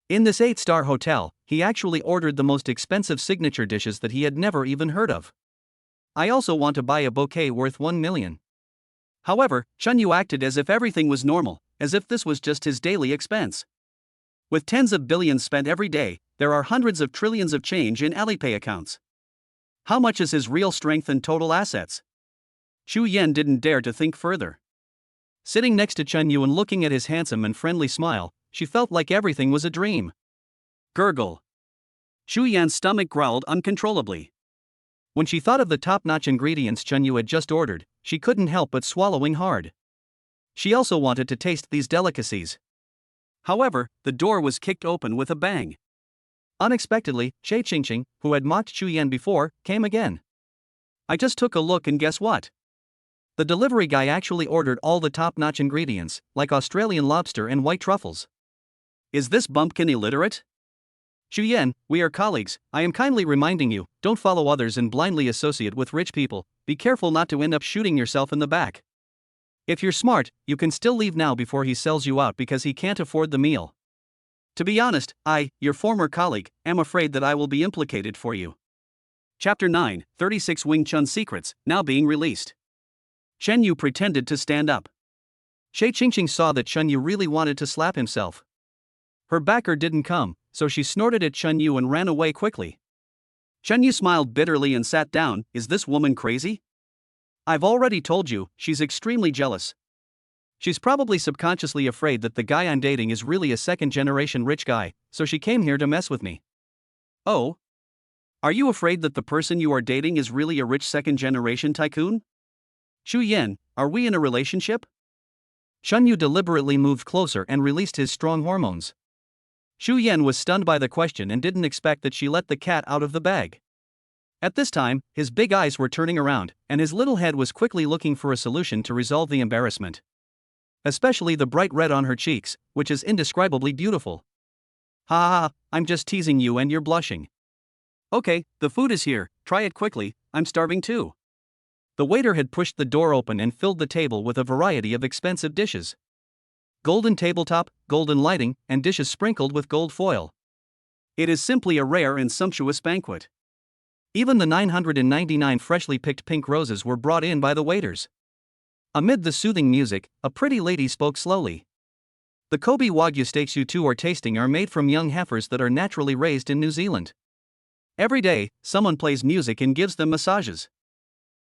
In this 8-star hotel, he actually ordered the most expensive signature dishes that he had never even heard of. I also want to buy a bouquet worth 1 million. However, Chen Yu acted as if everything was normal, as if this was just his daily expense. With tens of billions spent every day, there are hundreds of trillions of change in Alipay accounts. How much is his real strength and total assets? Xu Yan didn't dare to think further. Sitting next to Chen Yu and looking at his handsome and friendly smile, she felt like everything was a dream. Gurgle. Xu Yan's stomach growled uncontrollably. When she thought of the top-notch ingredients Chen Yu had just ordered, she couldn't help but swallowing hard. She also wanted to taste these delicacies. However, the door was kicked open with a bang. Unexpectedly, Xie Qingqing, who had mocked Xu Yan before, came again. I just took a look and guess what? The delivery guy actually ordered all the top-notch ingredients, like Australian lobster and white truffles. Is this bumpkin illiterate? Xu Yan, we are colleagues. I am kindly reminding you, don't follow others and blindly associate with rich people. Be careful not to end up shooting yourself in the back. If you're smart, you can still leave now before he sells you out because he can't afford the meal. To be honest, I, your former colleague, am afraid that I will be implicated for you. Chapter 9, 36 Wing Chun Secrets, now being released. Chen Yu pretended to stand up. Xie Qingqing saw that Chen Yu really wanted to slap himself. Her backer didn't come, so she snorted at Chen Yu and ran away quickly. Chen Yu smiled bitterly and sat down. Is this woman crazy? I've already told you, she's extremely jealous. She's probably subconsciously afraid that the guy I'm dating is really a second-generation rich guy, so she came here to mess with me. Oh? Are you afraid that the person you are dating is really a rich second-generation tycoon? Xu Yan, are we in a relationship? Chen Yu deliberately moved closer and released his strong hormones. Xu Yan was stunned by the question and didn't expect that she let the cat out of the bag. At this time, his big eyes were turning around, and his little head was quickly looking for a solution to resolve the embarrassment. Especially the bright red on her cheeks, which is indescribably beautiful. Ha ha ha, I'm just teasing you and you're blushing. Okay, the food is here, try it quickly, I'm starving too. The waiter had pushed the door open and filled the table with a variety of expensive dishes. Golden tabletop, golden lighting, and dishes sprinkled with gold foil. It is simply a rare and sumptuous banquet. Even the 999 freshly picked pink roses were brought in by the waiters. Amid the soothing music, a pretty lady spoke slowly. The Kobe Wagyu steaks you two are tasting are made from young heifers that are naturally raised in New Zealand. Every day, someone plays music and gives them massages.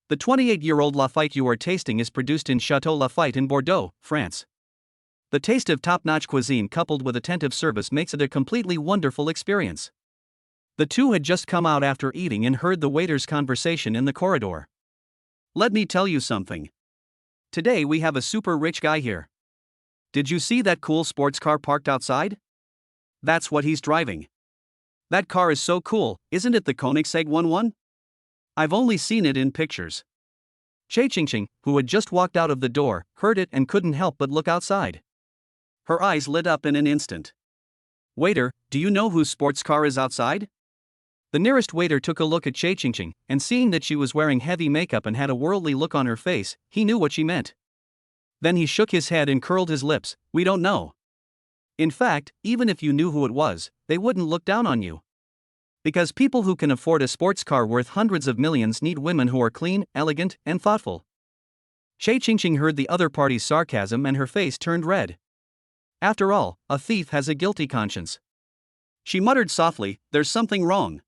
The 28-year-old Lafite you are tasting is produced in Chateau Lafite in Bordeaux, France. The taste of top-notch cuisine coupled with attentive service makes it a completely wonderful experience. The two had just come out after eating and heard the waiter's conversation in the corridor. Let me tell you something. Today we have a super rich guy here. Did you see that cool sports car parked outside? That's what he's driving. That car is so cool, isn't it the Koenigsegg 11? I've only seen it in pictures. Xie Qingqing, who had just walked out of the door, heard it and couldn't help but look outside. Her eyes lit up in an instant. Waiter, do you know whose sports car is outside? The nearest waiter took a look at Xie Qingqing, and seeing that she was wearing heavy makeup and had a worldly look on her face, he knew what she meant. Then he shook his head and curled his lips. We don't know. In fact, even if you knew who it was, they wouldn't look down on you. Because people who can afford a sports car worth hundreds of millions need women who are clean, elegant, and thoughtful. Xie Qingqing heard the other party's sarcasm and her face turned red. After all, a thief has a guilty conscience. She muttered softly, there's something wrong.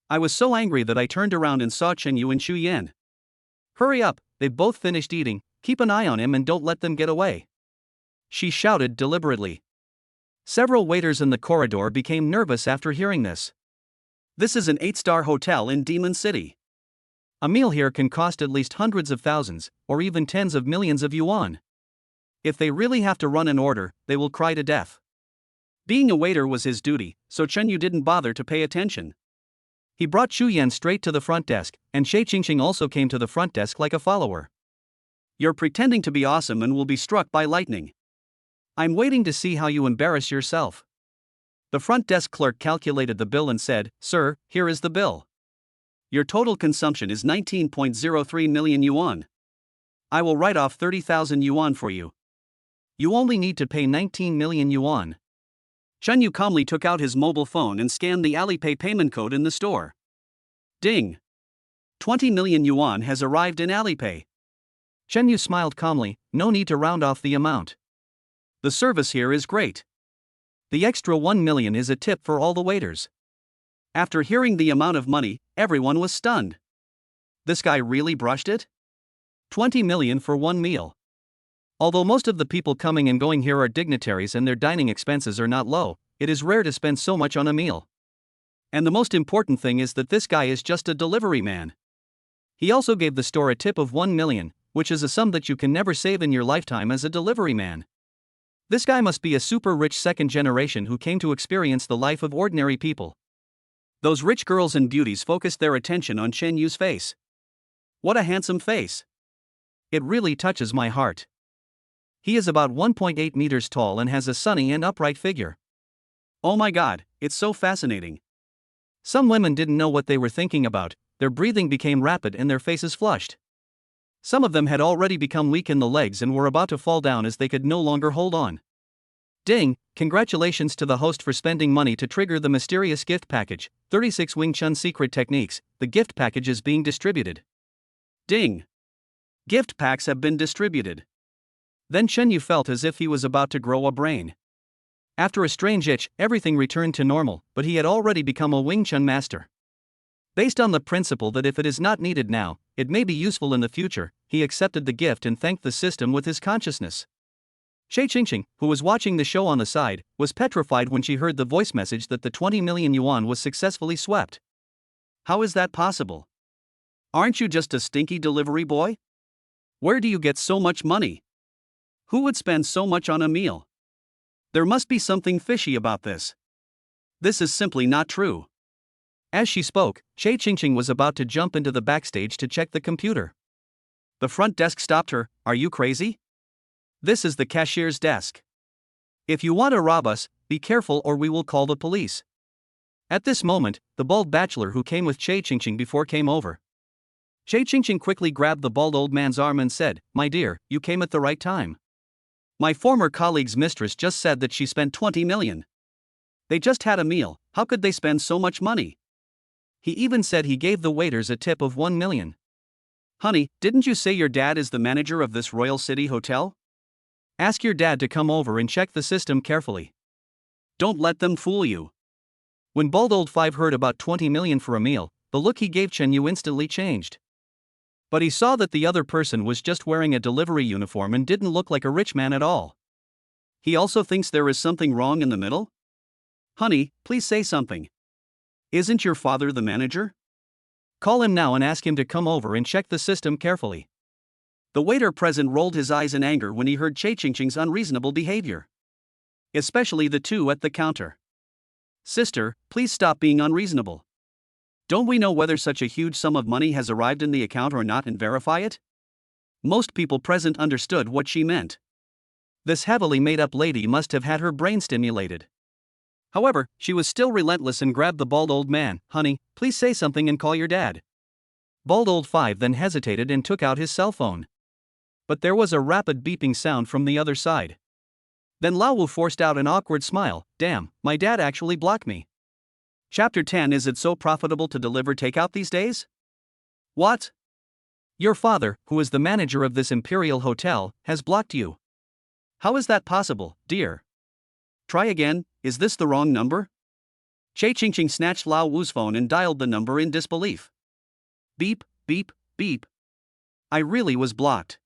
I was so angry that I turned around and saw Chen Yu and Xu Yan. Hurry up, they've both finished eating, keep an eye on him and don't let them get away. She shouted deliberately. Several waiters in the corridor became nervous after hearing this. This is an 8-star hotel in Demon City. A meal here can cost at least hundreds of thousands, or even tens of millions of yuan. If they really have to run an order, they will cry to death. Being a waiter was his duty, so Chen Yu didn't bother to pay attention. He brought Chu Yan straight to the front desk, and Xie Qingqing also came to the front desk like a follower. You're pretending to be awesome and will be struck by lightning. I'm waiting to see how you embarrass yourself. The front desk clerk calculated the bill and said, Sir, here is the bill. Your total consumption is 19.03 million yuan. I will write off 30,000 yuan for you. You only need to pay 19 million yuan. Chen Yu calmly took out his mobile phone and scanned the Alipay payment code in the store. Ding! 20 million yuan has arrived in Alipay. Chen Yu smiled calmly, no need to round off the amount. The service here is great. The extra 1 million is a tip for all the waiters. After hearing the amount of money, everyone was stunned. This guy really brushed it? 20 million for one meal. Although most of the people coming and going here are dignitaries and their dining expenses are not low, it is rare to spend so much on a meal. And the most important thing is that this guy is just a delivery man. He also gave the store a tip of 1 million, which is a sum that you can never save in your lifetime as a delivery man. This guy must be a super rich second generation who came to experience the life of ordinary people. Those rich girls and beauties focused their attention on Chen Yu's face. What a handsome face. It really touches my heart. He is about 1.8 meters tall and has a sunny and upright figure. Oh my god, it's so fascinating. Some women didn't know what they were thinking about, their breathing became rapid and their faces flushed. Some of them had already become weak in the legs and were about to fall down as they could no longer hold on. Ding, congratulations to the host for spending money to trigger the mysterious gift package, 36 Wing Chun secret techniques, the gift package is being distributed. Ding. Gift packs have been distributed. Then Chen Yu felt as if he was about to grow a brain. After a strange itch, everything returned to normal, but he had already become a Wing Chun master. Based on the principle that if it is not needed now, it may be useful in the future, he accepted the gift and thanked the system with his consciousness. Xie Qingqing, who was watching the show on the side, was petrified when she heard the voice message that the 20 million yuan was successfully swept. How is that possible? Aren't you just a stinky delivery boy? Where do you get so much money? Who would spend so much on a meal? There must be something fishy about this. This is simply not true. As she spoke, Xie Qingqing was about to jump into the backstage to check the computer. The front desk stopped her. Are you crazy? This is the cashier's desk. If you want to rob us, be careful or we will call the police. At this moment, the bald bachelor who came with Xie Qingqing before came over. Xie Qingqing quickly grabbed the bald old man's arm and said, My dear, you came at the right time. My former colleague's mistress just said that she spent 20 million. They just had a meal, how could they spend so much money? He even said he gave the waiters a tip of 1 million. Honey, didn't you say your dad is the manager of this Royal City Hotel? Ask your dad to come over and check the system carefully. Don't let them fool you. When Bald Old Five heard about 20 million for a meal, the look he gave Chen Yu instantly changed. But he saw that the other person was just wearing a delivery uniform and didn't look like a rich man at all. He also thinks there is something wrong in the middle? Honey, please say something. Isn't your father the manager? Call him now and ask him to come over and check the system carefully. The waiter present rolled his eyes in anger when he heard Xie Qingqing's unreasonable behavior. Especially the two at the counter. Sister, please stop being unreasonable. Don't we know whether such a huge sum of money has arrived in the account or not and verify it? Most people present understood what she meant. This heavily made-up lady must have had her brain stimulated. However, she was still relentless and grabbed the bald old man. Honey, please say something and call your dad. Bald Old Five then hesitated and took out his cell phone. But there was a rapid beeping sound from the other side. Then Lao Wu forced out an awkward smile. Damn, my dad actually blocked me. Chapter 10. Is it so profitable to deliver takeout these days? What? Your father, who is the manager of this imperial hotel, has blocked you. How is that possible, dear? Try again, is this the wrong number? Xie Qingqing snatched Lao Wu's phone and dialed the number in disbelief. Beep, beep, beep. I really was blocked.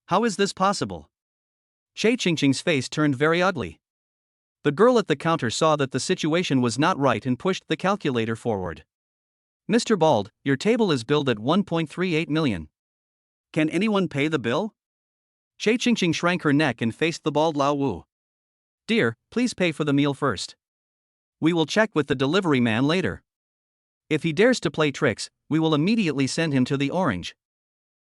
How is this possible? Xie Qingqing's face turned very ugly. The girl at the counter saw that the situation was not right and pushed the calculator forward. Mr. Bald, your table is billed at 1.38 million. Can anyone pay the bill? Che Ching shrank her neck and faced the bald Lao Wu. Dear, please pay for the meal first. We will check with the delivery man later. If he dares to play tricks, we will immediately send him to the orange.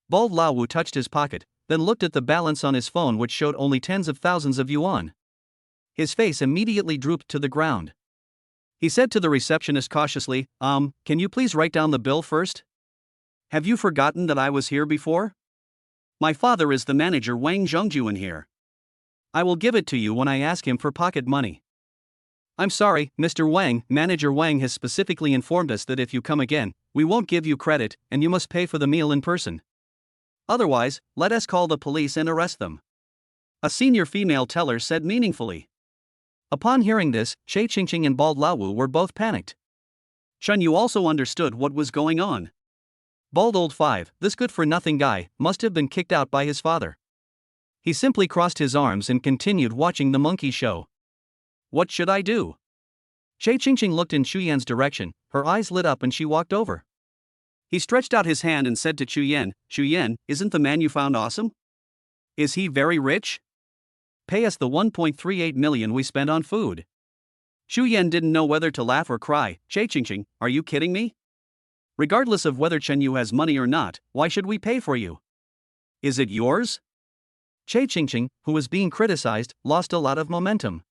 Bald Lao Wu touched his pocket, then looked at the balance on his phone, which showed only tens of thousands of yuan. His face immediately drooped to the ground. He said to the receptionist cautiously, can you please write down the bill first? Have you forgotten that I was here before? My father is the manager Wang Zhongjuan here. I will give it to you when I ask him for pocket money. I'm sorry, Mr. Wang. Manager Wang has specifically informed us that if you come again, we won't give you credit, and you must pay for the meal in person. Otherwise, let us call the police and arrest them. A senior female teller said meaningfully. Upon hearing this, Che Ching and Bald Lao Wu were both panicked. Chen Yu also understood what was going on. Bald Old Five, this good-for-nothing guy, must have been kicked out by his father. He simply crossed his arms and continued watching the monkey show. What should I do? Che Ching looked in Chuyan's direction, her eyes lit up and she walked over. He stretched out his hand and said to Chuyan, Chuyan, isn't the man you found awesome? Is he very rich? Pay us the 1.38 million we spent on food. Chuyan didn't know whether to laugh or cry. Che Ching, are you kidding me? Regardless of whether Chen Yu has money or not, why should we pay for you? Is it yours? Che Ching, who was being criticized, lost a lot of momentum.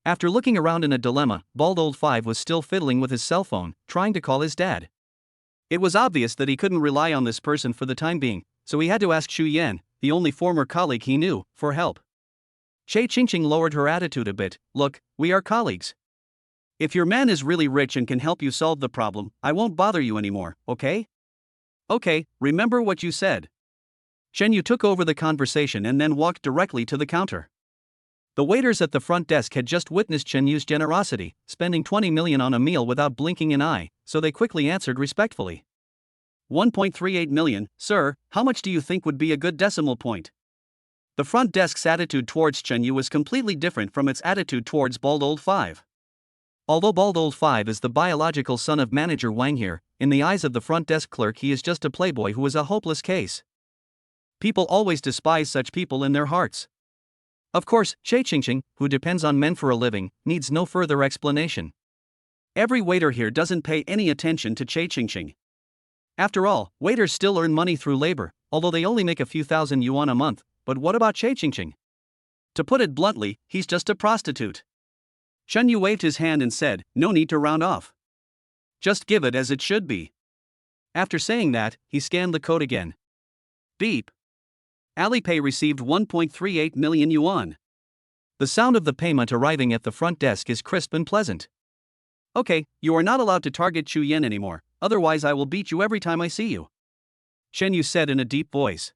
After looking around in a dilemma, Bald Old Five was still fiddling with his cell phone, trying to call his dad. It was obvious that he couldn't rely on this person for the time being, so he had to ask Chuyan, the only former colleague he knew, for help. Che Ching lowered her attitude a bit. Look, we are colleagues. If your man is really rich and can help you solve the problem, I won't bother you anymore, okay? Okay, remember what you said. Chen Yu took over the conversation and then walked directly to the counter. The waiters at the front desk had just witnessed Chen Yu's generosity, spending 20 million on a meal without blinking an eye, so they quickly answered respectfully. 1.38 million, sir, how much do you think would be a good decimal point? The front desk's attitude towards Chen Yu was completely different from its attitude towards Bald Old Five. Although Bald Old Five is the biological son of manager Wang here, in the eyes of the front desk clerk he is just a playboy who is a hopeless case. People always despise such people in their hearts. Of course, Che Ching, who depends on men for a living, needs no further explanation. Every waiter here doesn't pay any attention to Che Ching. After all, waiters still earn money through labor, although they only make a few thousand yuan a month, but what about Che Ching? To put it bluntly, he's just a prostitute. Chen Yu waved his hand and said, no need to round off. Just give it as it should be. After saying that, he scanned the code again. Beep. Alipay received 1.38 million yuan. The sound of the payment arriving at the front desk is crisp and pleasant. Okay, you are not allowed to target Chuyan anymore, otherwise I will beat you every time I see you. Chen Yu said in a deep voice.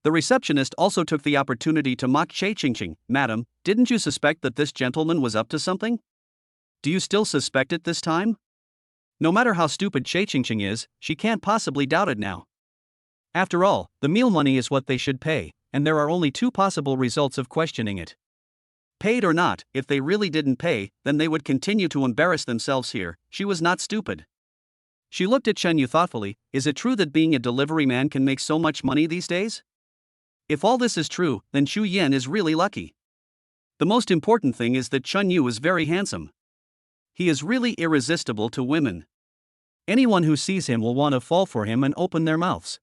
The receptionist also took the opportunity to mock Che Ching. Madam, didn't you suspect that this gentleman was up to something? Do you still suspect it this time? No matter how stupid Che Ching is, she can't possibly doubt it now. After all, the meal money is what they should pay, and there are only two possible results of questioning it. Paid or not, if they really didn't pay, then they would continue to embarrass themselves here. She was not stupid. She looked at Chen Yu thoughtfully. Is it true that being a delivery man can make so much money these days? If all this is true, then Chu Yan is really lucky. The most important thing is that Chen Yu is very handsome. He is really irresistible to women. Anyone who sees him will want to fall for him and open their mouths.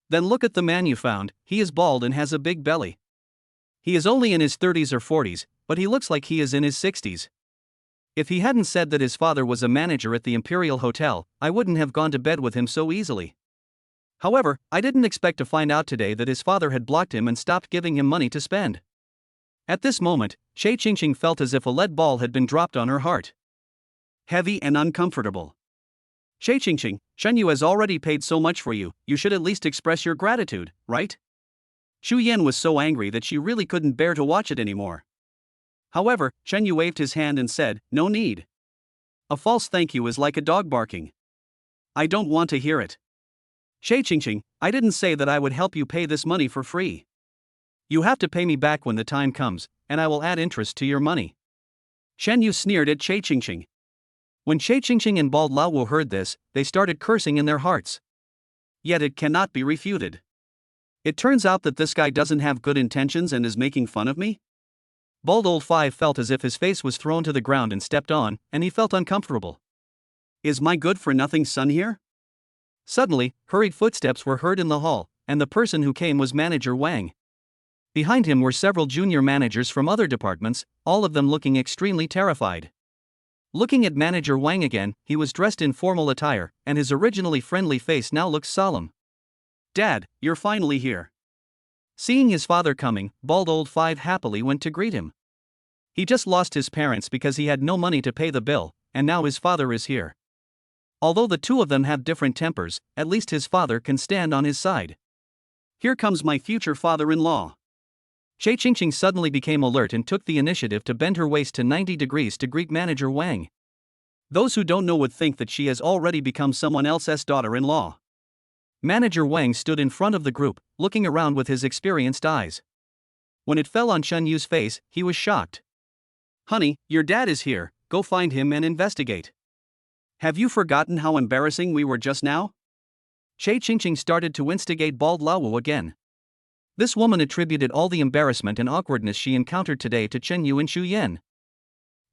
Then look at the man you found. He is bald and has a big belly. He is only in his 30s or 40s, but he looks like he is in his 60s. If he hadn't said that his father was a manager at the Imperial Hotel, I wouldn't have gone to bed with him so easily. However, I didn't expect to find out today that his father had blocked him and stopped giving him money to spend. At this moment, Che Ching felt as if a lead ball had been dropped on her heart. Heavy and uncomfortable. Che Ching, Chen Yu has already paid so much for you, you should at least express your gratitude, right? Chu Yan was so angry that she really couldn't bear to watch it anymore. However, Chen Yu waved his hand and said, no need. A false thank you is like a dog barking. I don't want to hear it. Che Ching, I didn't say that I would help you pay this money for free. You have to pay me back when the time comes, and I will add interest to your money. Shen Yu sneered at Che Qingqing. When Che Qingqing and Bald Laowu heard this, they started cursing in their hearts. Yet it cannot be refuted. It turns out that this guy doesn't have good intentions and is making fun of me? Bald Old Five felt as if his face was thrown to the ground and stepped on, and he felt uncomfortable. Is my good-for-nothing son here? Suddenly, hurried footsteps were heard in the hall, and the person who came was Manager Wang. Behind him were several junior managers from other departments, all of them looking extremely terrified. Looking at Manager Wang again, he was dressed in formal attire, and his originally friendly face now looked solemn. Dad, you're finally here. Seeing his father coming, Bald Old Five happily went to greet him. He just lost his parents because he had no money to pay the bill, and now his father is here. Although the two of them have different tempers, at least his father can stand on his side. Here comes my future father-in-law. Che Qingqing suddenly became alert and took the initiative to bend her waist to 90 degrees to greet Manager Wang. Those who don't know would think that she has already become someone else's daughter-in-law. Manager Wang stood in front of the group, looking around with his experienced eyes. When it fell on Shen Yu's face, he was shocked. Honey, your dad is here, go find him and investigate. Have you forgotten how embarrassing we were just now? Che Qingqing started to instigate Bald Laowu again. This woman attributed all the embarrassment and awkwardness she encountered today to Chen Yu and Xu Yan.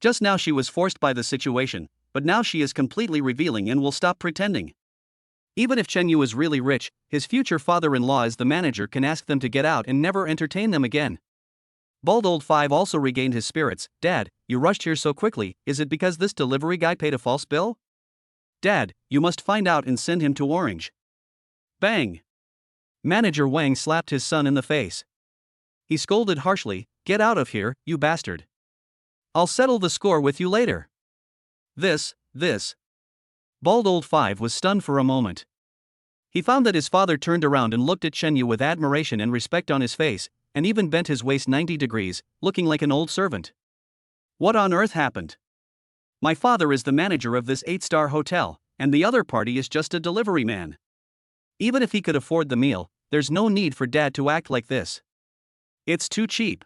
Just now she was forced by the situation, but now she is completely revealing and will stop pretending. Even if Chen Yu is really rich, his future father-in-law as the manager can ask them to get out and never entertain them again. Bald Old Five also regained his spirits. Dad, you rushed here so quickly, is it because this delivery guy paid a false bill? Dad, you must find out and send him to Orange. Bang! Manager Wang slapped his son in the face. He scolded harshly, get out of here, you bastard. I'll settle the score with you later. This. Bald Old Five was stunned for a moment. He found that his father turned around and looked at Chen Yu with admiration and respect on his face, and even bent his waist 90 degrees, looking like an old servant. What on earth happened? My father is the manager of this 8-star hotel, and the other party is just a delivery man. Even if he could afford the meal, there's no need for Dad to act like this. It's too cheap.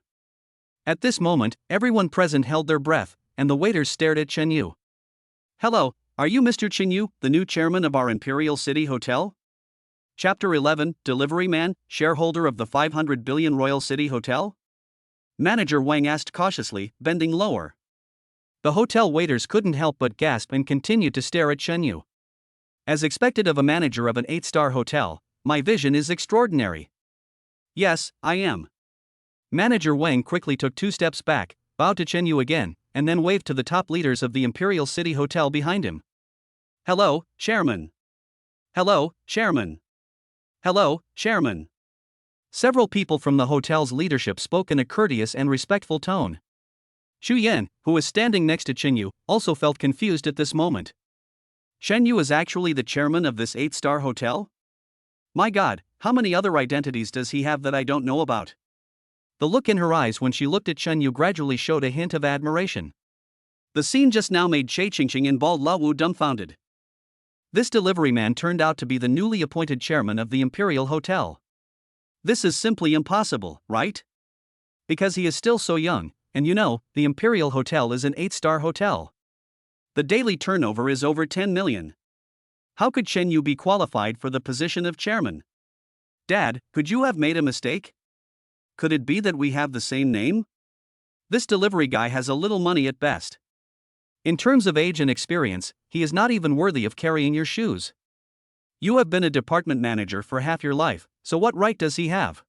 At this moment, everyone present held their breath, and the waiters stared at Chen Yu. Hello, are you Mr. Chen Yu, the new chairman of our Imperial City Hotel? Chapter 11, Delivery Man, shareholder of the 500 billion Royal City Hotel? Manager Wang asked cautiously, bending lower. The hotel waiters couldn't help but gasp and continued to stare at Chen Yu. As expected of a manager of an 8-star hotel, my vision is extraordinary. Yes, I am. Manager Wang quickly took 2 steps back, bowed to Chen Yu again, and then waved to the top leaders of the Imperial City Hotel behind him. Hello, Chairman. Hello, Chairman. Hello, Chairman. Several people from the hotel's leadership spoke in a courteous and respectful tone. Xu Yan, who was standing next to Chen Yu, also felt confused at this moment. Shen Yu is actually the chairman of this 8-star hotel? My God, how many other identities does he have that I don't know about? The look in her eyes when she looked at Chen Yu gradually showed a hint of admiration. The scene just now made Che Qingqing and Bald Laowu dumbfounded. This delivery man turned out to be the newly appointed chairman of the Imperial Hotel. This is simply impossible, right? Because he is still so young, and you know, the Imperial Hotel is an 8-star hotel. The daily turnover is over 10 million. How could Chen Yu be qualified for the position of chairman? Dad, could you have made a mistake? Could it be that we have the same name? This delivery guy has a little money at best. In terms of age and experience, he is not even worthy of carrying your shoes. You have been a department manager for half your life, so what right does he have?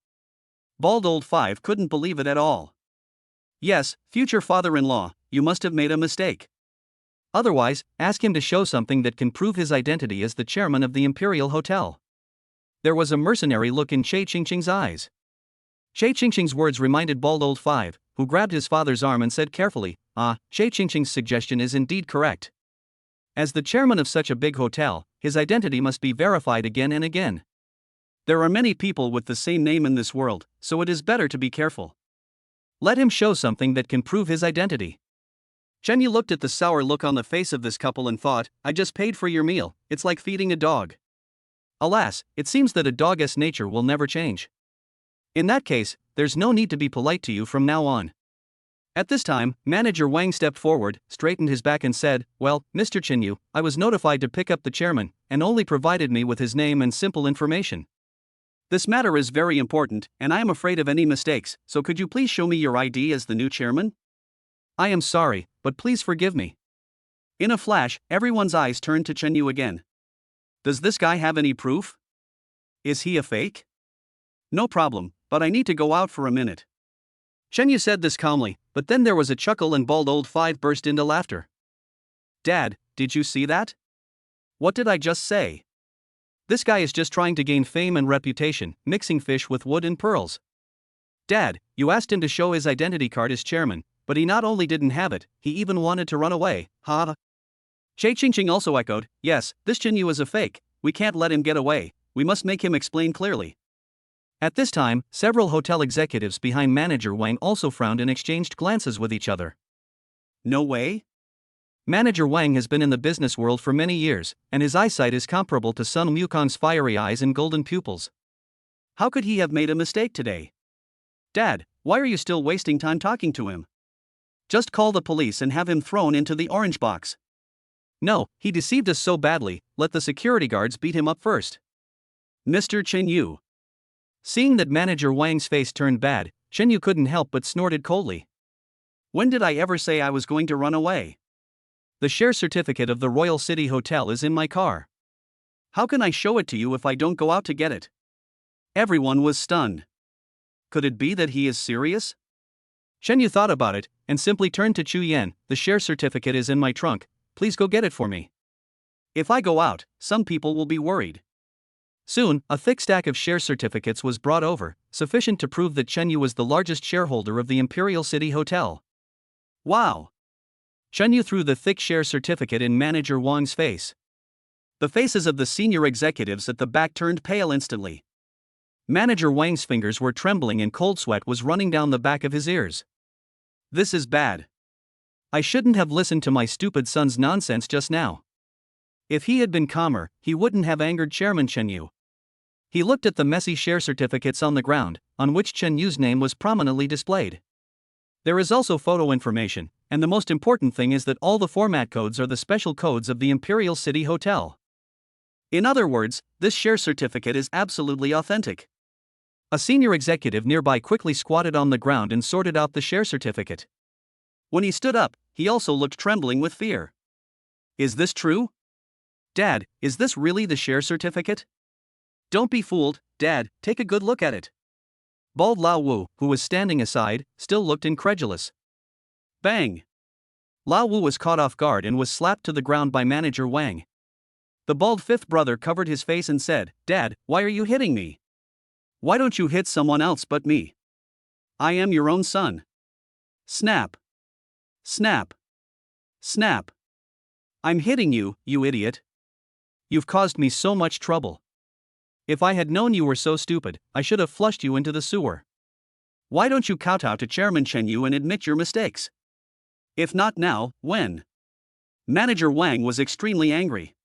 Bald Old Five couldn't believe it at all. Yes, future father-in-law, you must have made a mistake. Otherwise, ask him to show something that can prove his identity as the chairman of the Imperial Hotel. There was a mercenary look in Che Qingqing's eyes. Che Qingqing's words reminded Bald Old Five, who grabbed his father's arm and said carefully, Che Qingqing's suggestion is indeed correct. As the chairman of such a big hotel, his identity must be verified again and again. There are many people with the same name in this world, so it is better to be careful. Let him show something that can prove his identity. Chen Yu looked at the sour look on the face of this couple and thought, I just paid for your meal, it's like feeding a dog. Alas, it seems that a dog's nature will never change. In that case, there's no need to be polite to you from now on. At this time, Manager Wang stepped forward, straightened his back and said, "Well, Mr. Chinyu, I was notified to pick up the chairman, and only provided me with his name and simple information. This matter is very important, and I am afraid of any mistakes, so could you please show me your ID as the new chairman?" "I am sorry, but please forgive me." In a flash, everyone's eyes turned to Chen Yu again. Does this guy have any proof? Is he a fake? No problem, but I need to go out for a minute. Chen Yu said this calmly, but then there was a chuckle and Bald Old Five burst into laughter. Dad, did you see that? What did I just say? This guy is just trying to gain fame and reputation, mixing fish with wood and pearls. Dad, you asked him to show his identity card as chairman, but he not only didn't have it, he even wanted to run away, ha. Che Ching also echoed, yes, this Chen Yu is a fake, we can't let him get away, we must make him explain clearly. At this time, several hotel executives behind Manager Wang also frowned and exchanged glances with each other. No way? Manager Wang has been in the business world for many years, and his eyesight is comparable to Sun Wukong's fiery eyes and golden pupils. How could he have made a mistake today? Dad, why are you still wasting time talking to him? Just call the police and have him thrown into the orange box. No, he deceived us so badly, let the security guards beat him up first. Mr. Chen Yu. Seeing that Manager Wang's face turned bad, Chen Yu couldn't help but snorted coldly. When did I ever say I was going to run away? The share certificate of the Royal City Hotel is in my car. How can I show it to you if I don't go out to get it? Everyone was stunned. Could it be that he is serious? Chen Yu thought about it, and simply turned to Chu Yan, "The share certificate is in my trunk, please go get it for me." If I go out, some people will be worried. Soon, a thick stack of share certificates was brought over, sufficient to prove that Chen Yu was the largest shareholder of the Imperial City Hotel. Wow! Chen Yu threw the thick share certificate in Manager Wang's face. The faces of the senior executives at the back turned pale instantly. Manager Wang's fingers were trembling and cold sweat was running down the back of his ears. This is bad. I shouldn't have listened to my stupid son's nonsense just now. If he had been calmer, he wouldn't have angered Chairman Chen Yu. He looked at the messy share certificates on the ground, on which Chen Yu's name was prominently displayed. There is also photo information, and the most important thing is that all the format codes are the special codes of the Imperial City Hotel. In other words, this share certificate is absolutely authentic. A senior executive nearby quickly squatted on the ground and sorted out the share certificate. When he stood up, he also looked trembling with fear. Is this true? Dad, is this really the share certificate? Don't be fooled, Dad, take a good look at it. Bald Lao Wu, who was standing aside, still looked incredulous. Bang! Lao Wu was caught off guard and was slapped to the ground by Manager Wang. The bald fifth brother covered his face and said, "Dad, why are you hitting me? Why don't you hit someone else but me? I am your own son." Snap! Snap! Snap! I'm hitting you, you idiot. You've caused me so much trouble. If I had known you were so stupid, I should have flushed you into the sewer. Why don't you kowtow to Chairman Chen Yu and admit your mistakes? If not now, when? Manager Wang was extremely angry.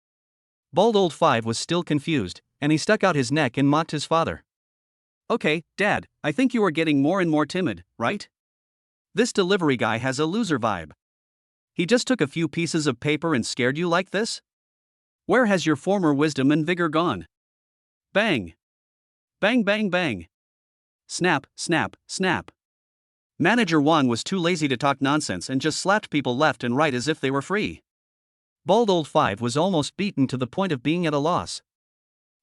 Bald Old Five was still confused, and he stuck out his neck and mocked his father. Okay, Dad, I think you are getting more and more timid, right? This delivery guy has a loser vibe. He just took a few pieces of paper and scared you like this? Where has your former wisdom and vigor gone? Bang! Bang bang bang! Snap, snap, snap. Manager Wang was too lazy to talk nonsense and just slapped people left and right as if they were free. Bald Old Five was almost beaten to the point of being at a loss.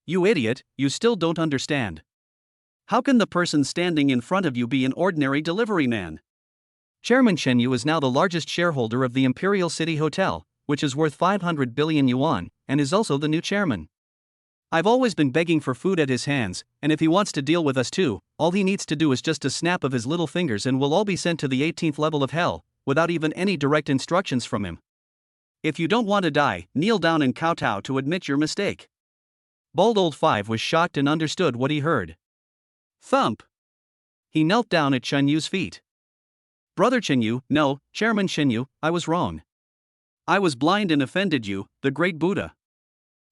You idiot, you still don't understand. How can the person standing in front of you be an ordinary delivery man? Chairman Chen Yu is now the largest shareholder of the Imperial City Hotel, which is worth 500 billion yuan, and is also the new chairman. I've always been begging for food at his hands, and if he wants to deal with us too, all he needs to do is just a snap of his little fingers and we'll all be sent to the 18th level of hell, without even any direct instructions from him. If you don't want to die, kneel down and kowtow to admit your mistake. Bald Old Five was shocked and understood what he heard. Thump! He knelt down at Chen Yu's feet. Brother Chen Yu, no, Chairman Chen Yu, I was wrong. I was blind and offended you, the great Buddha.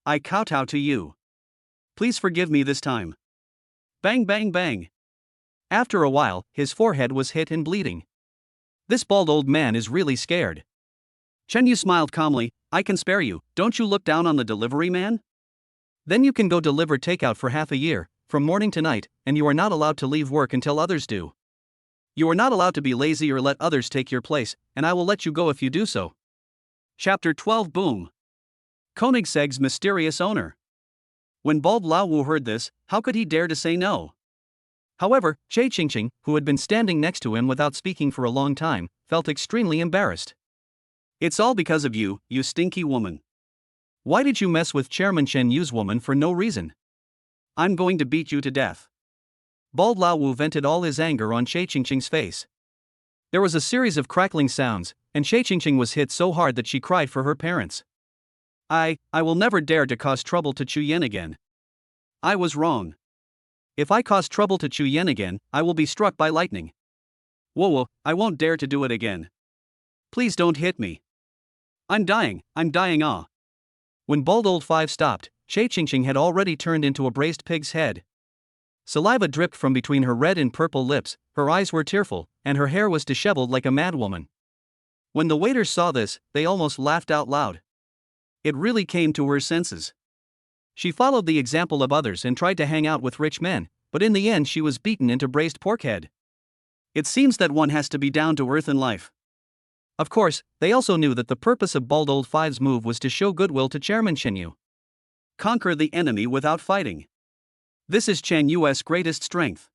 I kowtow to you. Please forgive me this time. Bang bang bang. After a while, his forehead was hit and bleeding. This bald old man is really scared. Chen Yu smiled calmly. I can spare you, don't you look down on the delivery man? Then you can go deliver takeout for half a year, from morning to night, and you are not allowed to leave work until others do. You are not allowed to be lazy or let others take your place, and I will let you go if you do so. Chapter 12 Boom. Koenigsegg's mysterious owner. When bald Lao Wu heard this, how could he dare to say no? However, Che Qingqing, who had been standing next to him without speaking for a long time, felt extremely embarrassed. It's all because of you, you stinky woman. Why did you mess with Chairman Chen Yu's woman for no reason? I'm going to beat you to death. Bald Lao Wu vented all his anger on Che Qingqing's face. There was a series of crackling sounds, and Che Qingqing was hit so hard that she cried for her parents. I will never dare to cause trouble to Chu Yen again. I was wrong. If I cause trouble to Chu Yen again, I will be struck by lightning. Whoa, I won't dare to do it again. Please don't hit me. I'm dying, ah. When Bald Old Five stopped, Che Qingqing had already turned into a braised pig's head. Saliva dripped from between her red and purple lips, her eyes were tearful, and her hair was disheveled like a madwoman. When the waiters saw this, they almost laughed out loud. It really came to her senses. She followed the example of others and tried to hang out with rich men, but in the end she was beaten into braised pork head. It seems that one has to be down to earth in life. Of course, they also knew that the purpose of Bald Old Five's move was to show goodwill to Chairman Chen Yu. Conquer the enemy without fighting. This is Chen Yu's greatest strength.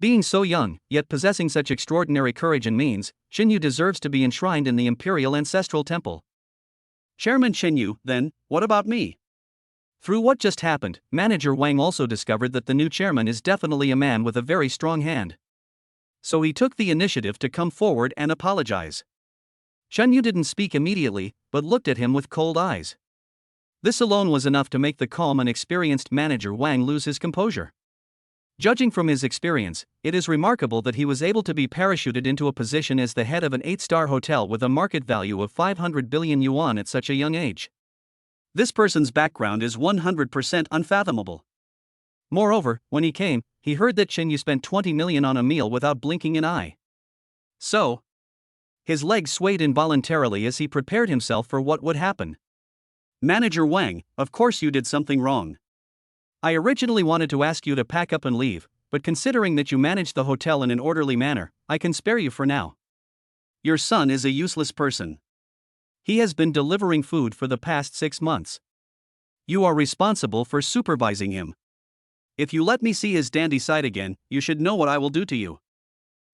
Being so young, yet possessing such extraordinary courage and means, Chen Yu deserves to be enshrined in the Imperial Ancestral Temple. Chairman Chen Yu, then, what about me? Through what just happened, Manager Wang also discovered that the new chairman is definitely a man with a very strong hand. So he took the initiative to come forward and apologize. Chen Yu didn't speak immediately, but looked at him with cold eyes. This alone was enough to make the calm and experienced Manager Wang lose his composure. Judging from his experience, it is remarkable that he was able to be parachuted into a position as the head of an 8-star hotel with a market value of 500 billion yuan at such a young age. This person's background is 100% unfathomable. Moreover, when he came, he heard that Chen Yu spent 20 million on a meal without blinking an eye. So, his legs swayed involuntarily as he prepared himself for what would happen. Manager Wang, of course you did something wrong. I originally wanted to ask you to pack up and leave, but considering that you managed the hotel in an orderly manner, I can spare you for now. Your son is a useless person. He has been delivering food for the past 6 months. You are responsible for supervising him. If you let me see his dandy side again, you should know what I will do to you.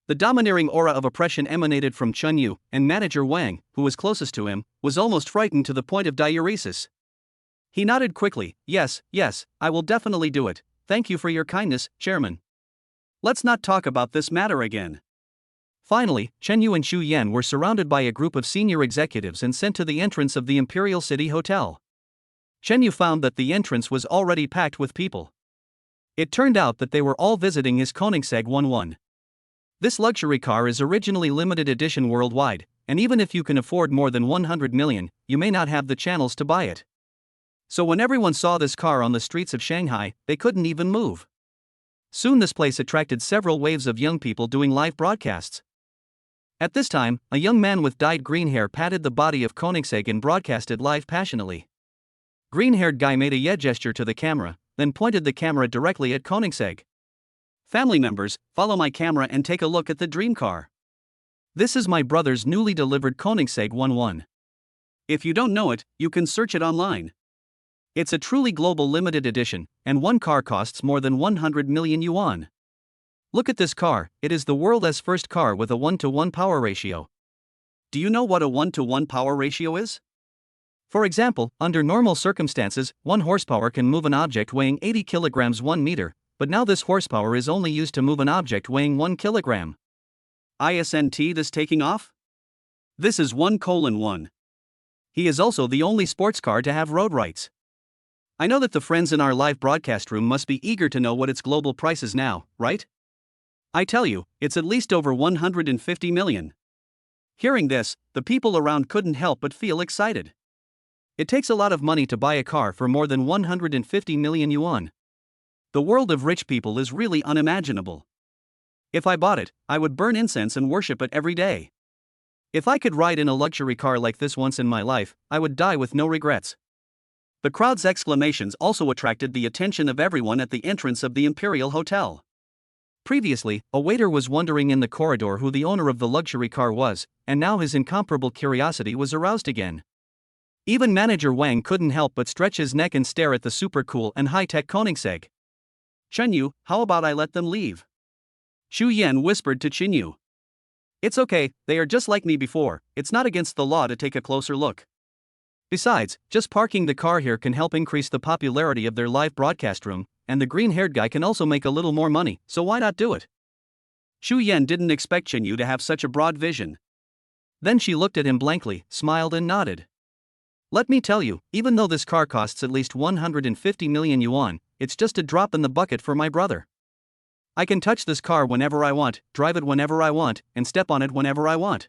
The domineering aura of oppression emanated from Chen Yu, and Manager Wang, who was closest to him, was almost frightened to the point of diuresis. He nodded quickly. Yes, I will definitely do it. Thank you for your kindness, Chairman. Let's not talk about this matter again. Finally, Chen Yu and Chu Yan were surrounded by a group of senior executives and sent to the entrance of the Imperial City Hotel. Chen Yu found that the entrance was already packed with people. It turned out that they were all visiting his Koenigsegg 11. This luxury car is originally limited edition worldwide, and even if you can afford more than 100 million, you may not have the channels to buy it. So when everyone saw this car on the streets of Shanghai, they couldn't even move. Soon this place attracted several waves of young people doing live broadcasts. At this time, a young man with dyed green hair patted the body of Koenigsegg and broadcasted live passionately. Green-haired guy made a yeah gesture to the camera, then pointed the camera directly at Koenigsegg. Family members, follow my camera and take a look at the dream car. This is my brother's newly delivered Koenigsegg 11. If you don't know it, you can search it online. It's a truly global limited edition, and one car costs more than 100 million yuan. Look at this car, it is the world's first car with a 1-to-1 power ratio. Do you know what a 1-to-1 power ratio is? For example, under normal circumstances, 1 horsepower can move an object weighing 80 kilograms 1 meter, but now this horsepower is only used to move an object weighing 1 kilogram. Isn't this taking off? This is 1:1. He is also the only sports car to have road rights. I know that the friends in our live broadcast room must be eager to know what its global price is now, right? I tell you, it's at least over 150 million. Hearing this, the people around couldn't help but feel excited. It takes a lot of money to buy a car for more than 150 million yuan. The world of rich people is really unimaginable. If I bought it, I would burn incense and worship it every day. If I could ride in a luxury car like this once in my life, I would die with no regrets. The crowd's exclamations also attracted the attention of everyone at the entrance of the Imperial Hotel. Previously, a waiter was wondering in the corridor who the owner of the luxury car was, and now his incomparable curiosity was aroused again. Even manager Wang couldn't help but stretch his neck and stare at the super cool and high-tech Koenigsegg. Chenyu, how about I let them leave? Xu Yan whispered to Chenyu. It's okay, they are just like me before, it's not against the law to take a closer look. Besides, just parking the car here can help increase the popularity of their live broadcast room, and the green-haired guy can also make a little more money, so why not do it? Xu Yan didn't expect Chenyu to have such a broad vision. Then she looked at him blankly, smiled and nodded. Let me tell you, even though this car costs at least 150 million yuan, it's just a drop in the bucket for my brother. I can touch this car whenever I want, drive it whenever I want, and step on it whenever I want.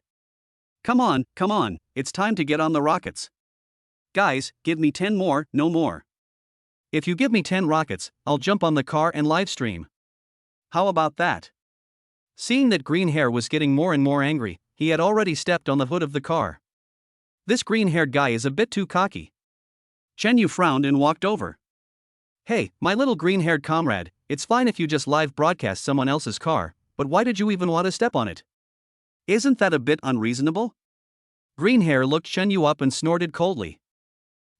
Come on, it's time to get on the rockets. Guys, give me 10 more, no more. If you give me 10 rockets, I'll jump on the car and live stream. How about that? Seeing that Green Hair was getting more and more angry, he had already stepped on the hood of the car. This green-haired guy is a bit too cocky. Chenyu frowned and walked over. Hey, my little green-haired comrade, it's fine if you just live broadcast someone else's car, but why did you even want to step on it? Isn't that a bit unreasonable? Green Hair looked Chenyu up and snorted coldly.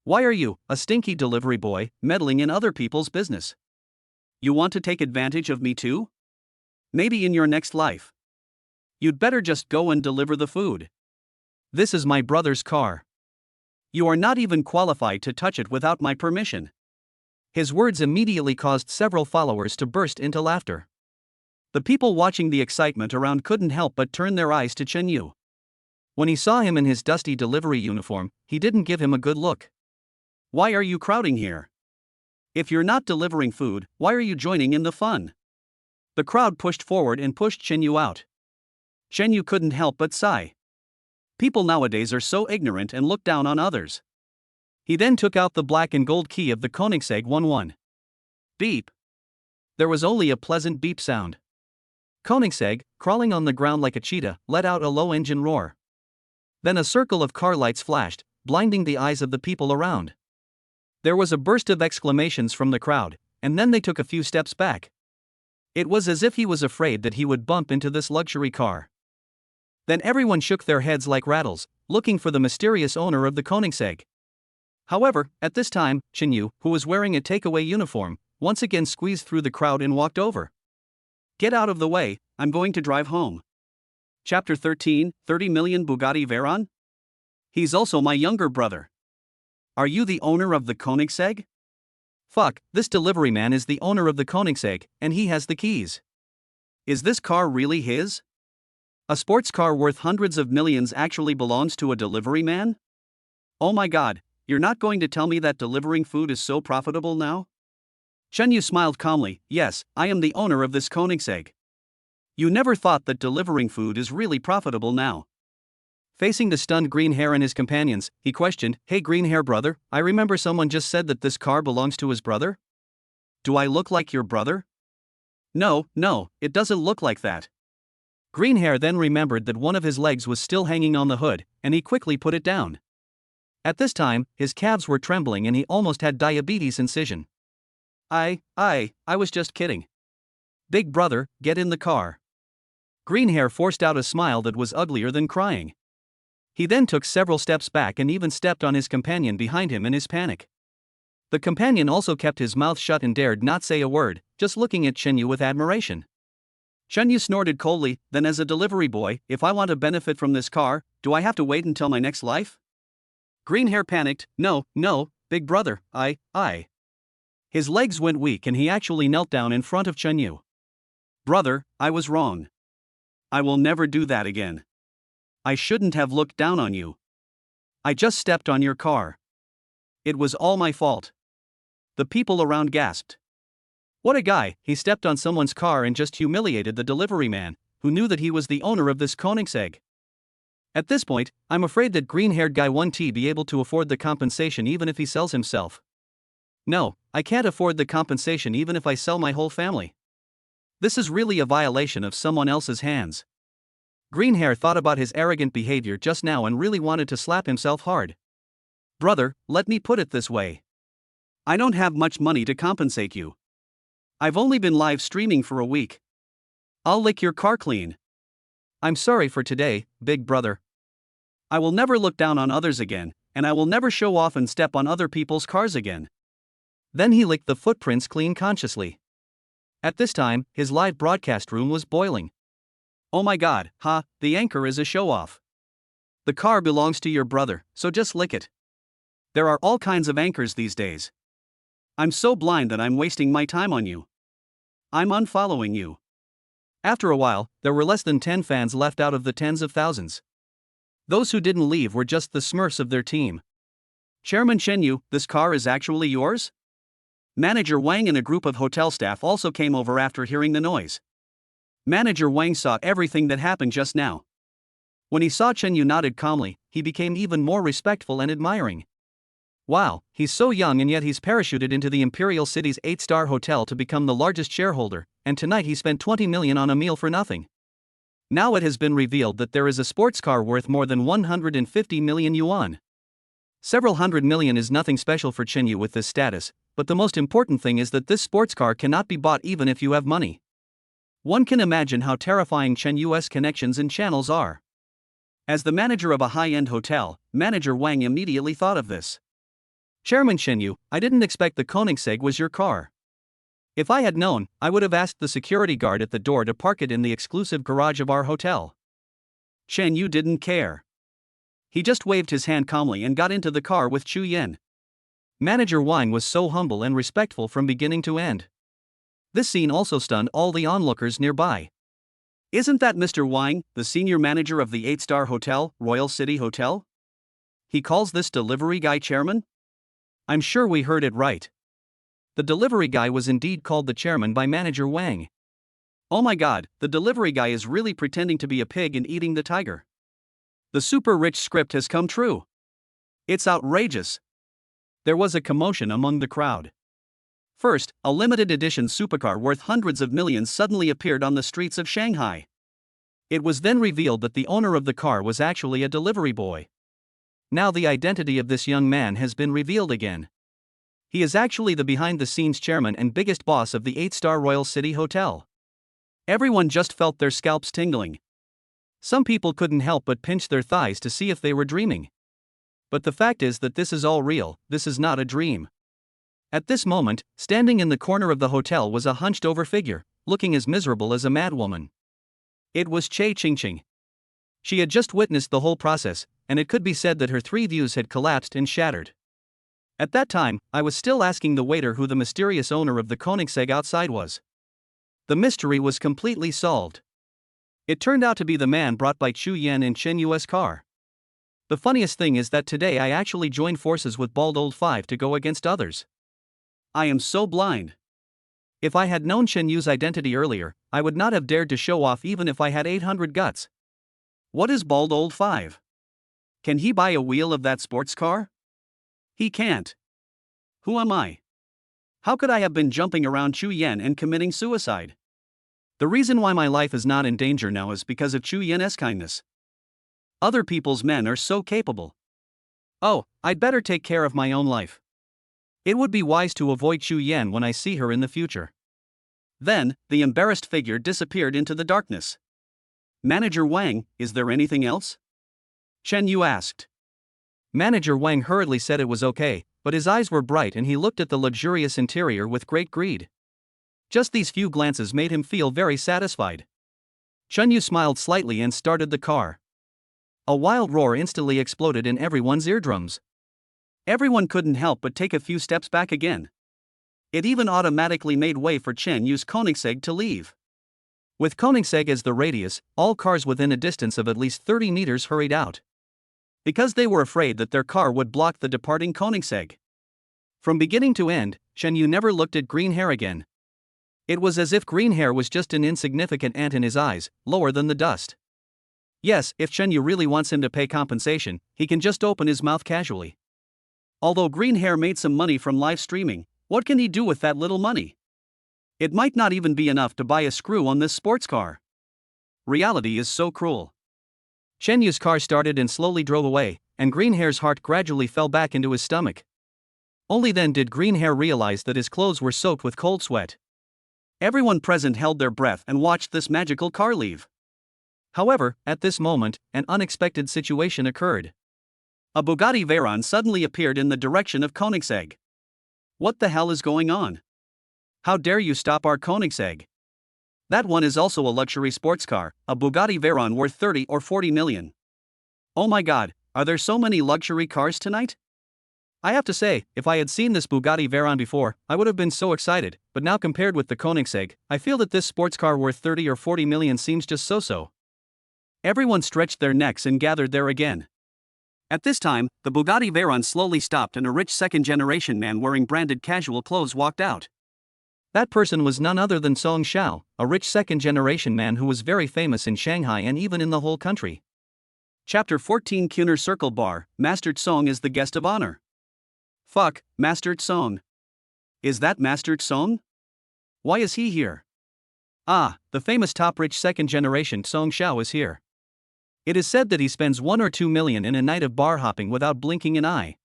Why are you, a stinky delivery boy, meddling in other people's business? You want to take advantage of me too? Maybe in your next life. You'd better just go and deliver the food. This is my brother's car. You are not even qualified to touch it without my permission. His words immediately caused several followers to burst into laughter. The people watching the excitement around couldn't help but turn their eyes to Chenyu. When he saw him in his dusty delivery uniform, he didn't give him a good look. Why are you crowding here? If you're not delivering food, why are you joining in the fun? The crowd pushed forward and pushed Chenyu out. Chenyu couldn't help but sigh. People nowadays are so ignorant and look down on others. He then took out the black and gold key of the Koenigsegg 11. Beep. There was only a pleasant beep sound. Koenigsegg, crawling on the ground like a cheetah, let out a low engine roar. Then a circle of car lights flashed, blinding the eyes of the people around. There was a burst of exclamations from the crowd, and then they took a few steps back. It was as if he was afraid that he would bump into this luxury car. Then everyone shook their heads like rattles, looking for the mysterious owner of the Koenigsegg. However, at this time, Chenyu, who was wearing a takeaway uniform, once again squeezed through the crowd and walked over. Get out of the way, I'm going to drive home. Chapter 13, 30 million Bugatti Veyron? He's also my younger brother. Are you the owner of the Koenigsegg? Fuck, this delivery man is the owner of the Koenigsegg, and he has the keys. Is this car really his? A sports car worth hundreds of millions actually belongs to a delivery man? Oh my god, you're not going to tell me that delivering food is so profitable now? Chenyu smiled calmly. Yes, I am the owner of this Koenigsegg. You never thought that delivering food is really profitable now. Facing the stunned Green Hair and his companions, he questioned, Hey Green Hair brother, I remember someone just said that this car belongs to his brother? Do I look like your brother? No, it doesn't look like that. Green Hair then remembered that one of his legs was still hanging on the hood, and he quickly put it down. At this time, his calves were trembling and he almost had diabetes incision. I was just kidding. Big brother, get in the car. Green Hair forced out a smile that was uglier than crying. He then took several steps back and even stepped on his companion behind him in his panic. The companion also kept his mouth shut and dared not say a word, just looking at Chenyu with admiration. Chenyu snorted coldly, then as a delivery boy, if I want to benefit from this car, do I have to wait until my next life? Green Hair panicked, no, big brother, I. His legs went weak and he actually knelt down in front of Chenyu. Brother, I was wrong. I will never do that again. I shouldn't have looked down on you. I just stepped on your car. It was all my fault. The people around gasped. What a guy, he stepped on someone's car and just humiliated the delivery man, who knew that he was the owner of this Koenigsegg. At this point, I'm afraid that green-haired guy won't be able to afford the compensation even if he sells himself. No, I can't afford the compensation even if I sell my whole family. This is really a violation of someone else's hands. Green hair thought about his arrogant behavior just now and really wanted to slap himself hard. Brother, let me put it this way. I don't have much money to compensate you. I've only been live streaming for a week. I'll lick your car clean. I'm sorry for today, big brother. I will never look down on others again, and I will never show off and step on other people's cars again. Then he licked the footprints clean consciously. At this time, his live broadcast room was boiling. Oh my god, the anchor is a show-off. The car belongs to your brother, so just lick it. There are all kinds of anchors these days. I'm so blind that I'm wasting my time on you. I'm unfollowing you. After a while, there were less than 10 fans left out of the tens of thousands. Those who didn't leave were just the Smurfs of their team. Chairman Chen Yu, this car is actually yours? Manager Wang and a group of hotel staff also came over after hearing the noise. Manager Wang saw everything that happened just now. When he saw Chen Yu nodded calmly, he became even more respectful and admiring. Wow, he's so young and yet he's parachuted into the Imperial City's 8-star hotel to become the largest shareholder, and tonight he spent 20 million on a meal for nothing. Now it has been revealed that there is a sports car worth more than 150 million yuan. Several hundred million is nothing special for Chen Yu with this status, but the most important thing is that this sports car cannot be bought even if you have money. One can imagine how terrifying Chen Yu's connections and channels are. As the manager of a high-end hotel, Manager Wang immediately thought of this. Chairman Chen Yu, I didn't expect the Koenigsegg was your car. If I had known, I would have asked the security guard at the door to park it in the exclusive garage of our hotel. Chen Yu didn't care. He just waved his hand calmly and got into the car with Chu Yen. Manager Wang was so humble and respectful from beginning to end. This scene also stunned all the onlookers nearby. Isn't that Mr. Wang, the senior manager of the 8-star hotel, Royal City Hotel? He calls this delivery guy chairman? I'm sure we heard it right. The delivery guy was indeed called the chairman by Manager Wang. Oh my god, the delivery guy is really pretending to be a pig and eating the tiger. The super rich script has come true. It's outrageous. There was a commotion among the crowd. First, a limited edition supercar worth hundreds of millions suddenly appeared on the streets of Shanghai. It was then revealed that the owner of the car was actually a delivery boy. Now the identity of this young man has been revealed again. He is actually the behind-the-scenes chairman and biggest boss of the 8-star Royal City Hotel. Everyone just felt their scalps tingling. Some people couldn't help but pinch their thighs to see if they were dreaming. But the fact is that this is all real, this is not a dream. At this moment, standing in the corner of the hotel was a hunched-over figure, looking as miserable as a madwoman. It was Che Qingqing. She had just witnessed the whole process, and it could be said that her 3 views had collapsed and shattered. At that time, I was still asking the waiter who the mysterious owner of the Koenigsegg outside was. The mystery was completely solved. It turned out to be the man brought by Chu Yan in Chen Yu's car. The funniest thing is that today I actually joined forces with Bald Old 5 to go against others. I am so blind. If I had known Chen Yu's identity earlier, I would not have dared to show off even if I had 800 guts. What is Bald Old 5? Can he buy a wheel of that sports car? He can't. Who am I? How could I have been jumping around Chu Yan and committing suicide? The reason why my life is not in danger now is because of Chu Yan's kindness. Other people's men are so capable. Oh, I'd better take care of my own life. It would be wise to avoid Chu Yan when I see her in the future. Then, the embarrassed figure disappeared into the darkness. Manager Wang, is there anything else? Chen Yu asked. Manager Wang hurriedly said it was okay, but his eyes were bright and he looked at the luxurious interior with great greed. Just these few glances made him feel very satisfied. Chen Yu smiled slightly and started the car. A wild roar instantly exploded in everyone's eardrums. Everyone couldn't help but take a few steps back again. It even automatically made way for Chen Yu's Koenigsegg to leave. With Koenigsegg as the radius, all cars within a distance of at least 30 meters hurried out. Because they were afraid that their car would block the departing Koenigsegg. From beginning to end, Chen Yu never looked at green hair again. It was as if green hair was just an insignificant ant in his eyes, lower than the dust. Yes, if Chen Yu really wants him to pay compensation, he can just open his mouth casually. Although green hair made some money from live streaming, what can he do with that little money? It might not even be enough to buy a screw on this sports car. Reality is so cruel. Shen Yu's car started and slowly drove away, and Green Hair's heart gradually fell back into his stomach. Only then did Green Hair realize that his clothes were soaked with cold sweat. Everyone present held their breath and watched this magical car leave. However, at this moment, an unexpected situation occurred. A Bugatti Veyron suddenly appeared in the direction of Koenigsegg. What the hell is going on? How dare you stop our Koenigsegg? That one is also a luxury sports car, a Bugatti Veyron worth 30 or 40 million. Oh my god, are there so many luxury cars tonight? I have to say, if I had seen this Bugatti Veyron before, I would have been so excited, but now compared with the Koenigsegg, I feel that this sports car worth 30 or 40 million seems just so-so. Everyone stretched their necks and gathered there again. At this time, the Bugatti Veyron slowly stopped and a rich second-generation man wearing branded casual clothes walked out. That person was none other than Song Xiao, a rich second-generation man who was very famous in Shanghai and even in the whole country. Chapter 14 Kuner Circle Bar, Master Song is the guest of honor. Fuck, Master Song. Is that Master Song? Why is he here? Ah, the famous top-rich second-generation Song Xiao is here. It is said that he spends 1 or 2 million in a night of bar hopping without blinking an eye.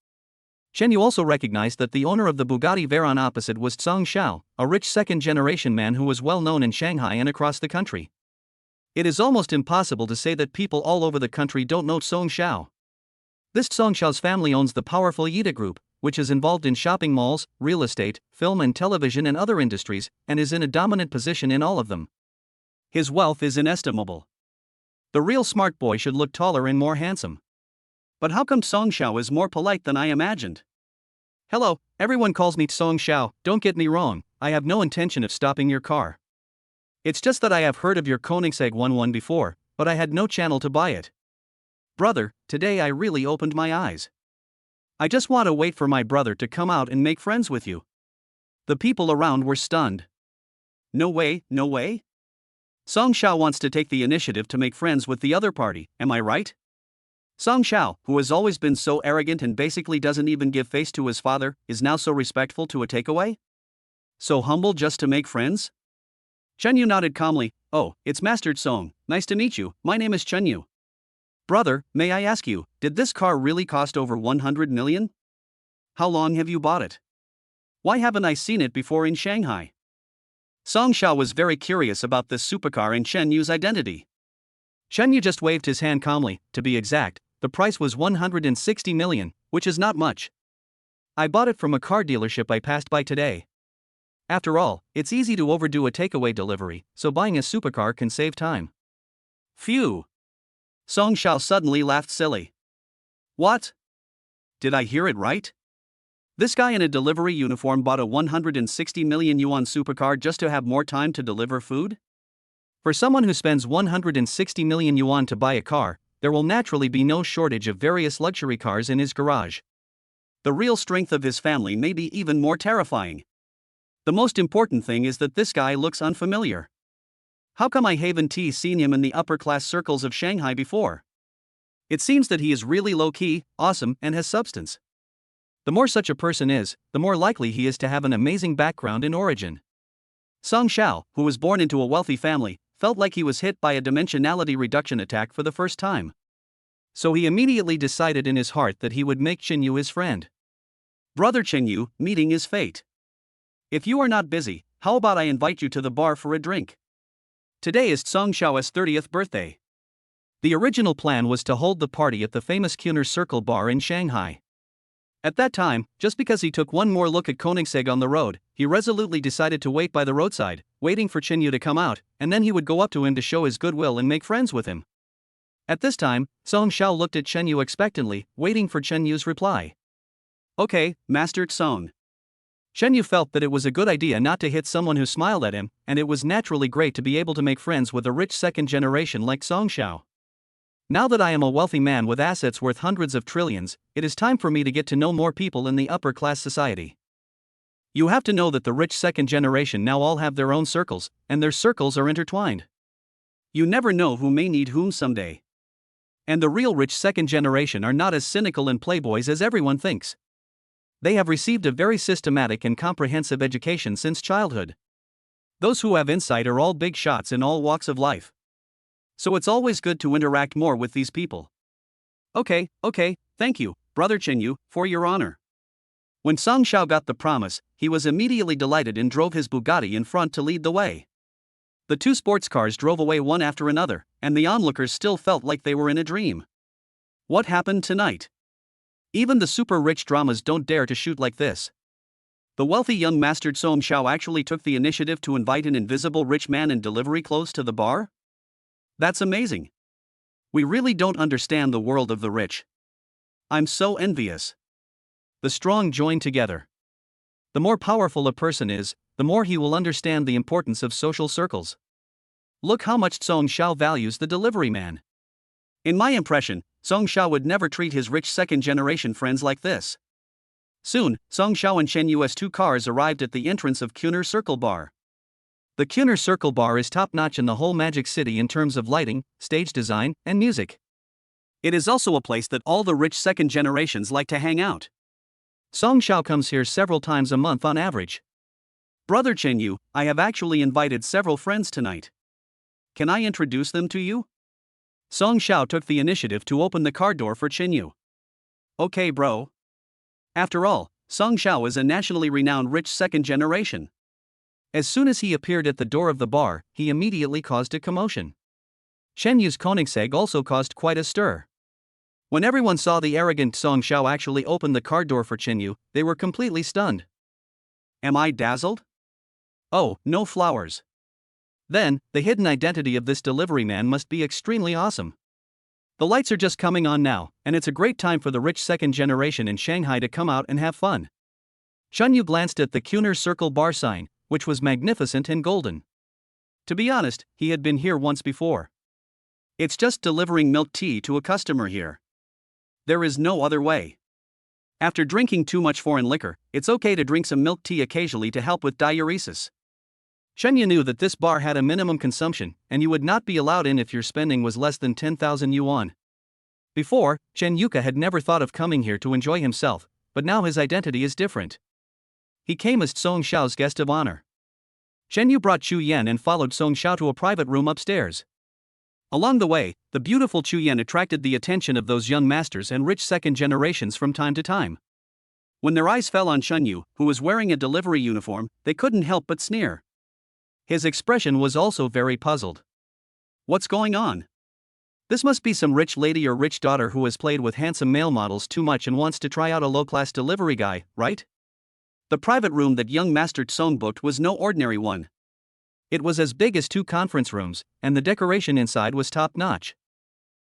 Shen Yu also recognized that the owner of the Bugatti Veyron opposite was Song Xiao, a rich second-generation man who was well known in Shanghai and across the country. It is almost impossible to say that people all over the country don't know Song Xiao. This Song Xiao's family owns the powerful Yida Group, which is involved in shopping malls, real estate, film and television and other industries, and is in a dominant position in all of them. His wealth is inestimable. The real smart boy should look taller and more handsome. But how come Song Xiao is more polite than I imagined? Hello, everyone calls me Song Xiao, don't get me wrong, I have no intention of stopping your car. It's just that I have heard of your Koenigsegg 11 before, but I had no channel to buy it. Brother, today I really opened my eyes. I just want to wait for my brother to come out and make friends with you. The people around were stunned. No way, no way? Song Xiao wants to take the initiative to make friends with the other party, am I right? Song Xiao, who has always been so arrogant and basically doesn't even give face to his father, is now so respectful to a takeaway? So humble just to make friends? Chen Yu nodded calmly. Oh, it's Master Song, nice to meet you, my name is Chen Yu. Brother, may I ask you, did this car really cost over 100 million? How long have you bought it? Why haven't I seen it before in Shanghai? Song Xiao was very curious about this supercar and Chen Yu's identity. Chen Yu just waved his hand calmly. To be exact, the price was 160 million, which is not much. I bought it from a car dealership I passed by today. After all, it's easy to overdo a takeaway delivery, so buying a supercar can save time. Phew. Song Xiao suddenly laughed silly. What? Did I hear it right? This guy in a delivery uniform bought a 160 million yuan supercar just to have more time to deliver food? For someone who spends 160 million yuan to buy a car, there will naturally be no shortage of various luxury cars in his garage. The real strength of his family may be even more terrifying. The most important thing is that this guy looks unfamiliar. How come I haven't seen him in the upper-class circles of Shanghai before? It seems that he is really low-key, awesome, and has substance. The more such a person is, the more likely he is to have an amazing background and origin. Song Xiao, who was born into a wealthy family, felt like he was hit by a dimensionality reduction attack for the first time. So he immediately decided in his heart that he would make Chen Yu his friend. Brother Chen Yu, meeting is fate. If you are not busy, how about I invite you to the bar for a drink? Today is Song Xiao's 30th birthday. The original plan was to hold the party at the famous Kuner Circle bar in Shanghai. At that time, just because he took one more look at Koenigsegg on the road, he resolutely decided to wait by the roadside, waiting for Chen Yu to come out, and then he would go up to him to show his goodwill and make friends with him. At this time, Song Xiao looked at Chen Yu expectantly, waiting for Chen Yu's reply. Okay, Master Song. Chen Yu felt that it was a good idea not to hit someone who smiled at him, and it was naturally great to be able to make friends with a rich second generation like Song Xiao. Now that I am a wealthy man with assets worth hundreds of trillions, it is time for me to get to know more people in the upper class society. You have to know that the rich second generation now all have their own circles, and their circles are intertwined. You never know who may need whom someday. And the real rich second generation are not as cynical and playboys as everyone thinks. They have received a very systematic and comprehensive education since childhood. Those who have insight are all big shots in all walks of life. So it's always good to interact more with these people. Okay, thank you, Brother Chenyu, for your honor. When Song Xiao got the promise, he was immediately delighted and drove his Bugatti in front to lead the way. The two sports cars drove away one after another, and the onlookers still felt like they were in a dream. What happened tonight? Even the super rich dramas don't dare to shoot like this. The wealthy young master Song Xiao actually took the initiative to invite an invisible rich man in delivery clothes to the bar? That's amazing. We really don't understand the world of the rich. I'm so envious. The strong join together. The more powerful a person is, the more he will understand the importance of social circles. Look how much Song Xiao values the delivery man. In my impression, Song Xiao would never treat his rich second-generation friends like this. Soon, Song Xiao and Chen Yu's two cars arrived at the entrance of Kuner Circle Bar. The Kuner Circle Bar is top-notch in the whole Magic City in terms of lighting, stage design, and music. It is also a place that all the rich second generations like to hang out. Song Xiao comes here several times a month on average. Brother Chen Yu, I have actually invited several friends tonight. Can I introduce them to you? Song Xiao took the initiative to open the car door for Chen Yu. Okay, bro. After all, Song Xiao is a nationally renowned rich second generation. As soon as he appeared at the door of the bar, he immediately caused a commotion. Chen Yu's Koenigsegg also caused quite a stir. When everyone saw the arrogant Song Xiao actually open the car door for Chen Yu, they were completely stunned. Am I dazzled? Oh, no flowers. Then, the hidden identity of this delivery man must be extremely awesome. The lights are just coming on now, and it's a great time for the rich second generation in Shanghai to come out and have fun. Chen Yu glanced at the Kuner Circle Bar sign, which was magnificent and golden. To be honest, he had been here once before. It's just delivering milk tea to a customer here. There is no other way. After drinking too much foreign liquor, it's okay to drink some milk tea occasionally to help with diuresis. Chen Yu knew that this bar had a minimum consumption, and you would not be allowed in if your spending was less than 10,000 yuan. Before, Chen Yuka had never thought of coming here to enjoy himself, but now his identity is different. He came as Song Xiao's guest of honor. Chen Yu brought Chu Yan and followed Song Xiao to a private room upstairs. Along the way, the beautiful Chu Yan attracted the attention of those young masters and rich second generations from time to time. When their eyes fell on Chen Yu, who was wearing a delivery uniform, they couldn't help but sneer. His expression was also very puzzled. What's going on? This must be some rich lady or rich daughter who has played with handsome male models too much and wants to try out a low-class delivery guy, right? The private room that young Master Tsong booked was no ordinary one. It was as big as two conference rooms, and the decoration inside was top-notch.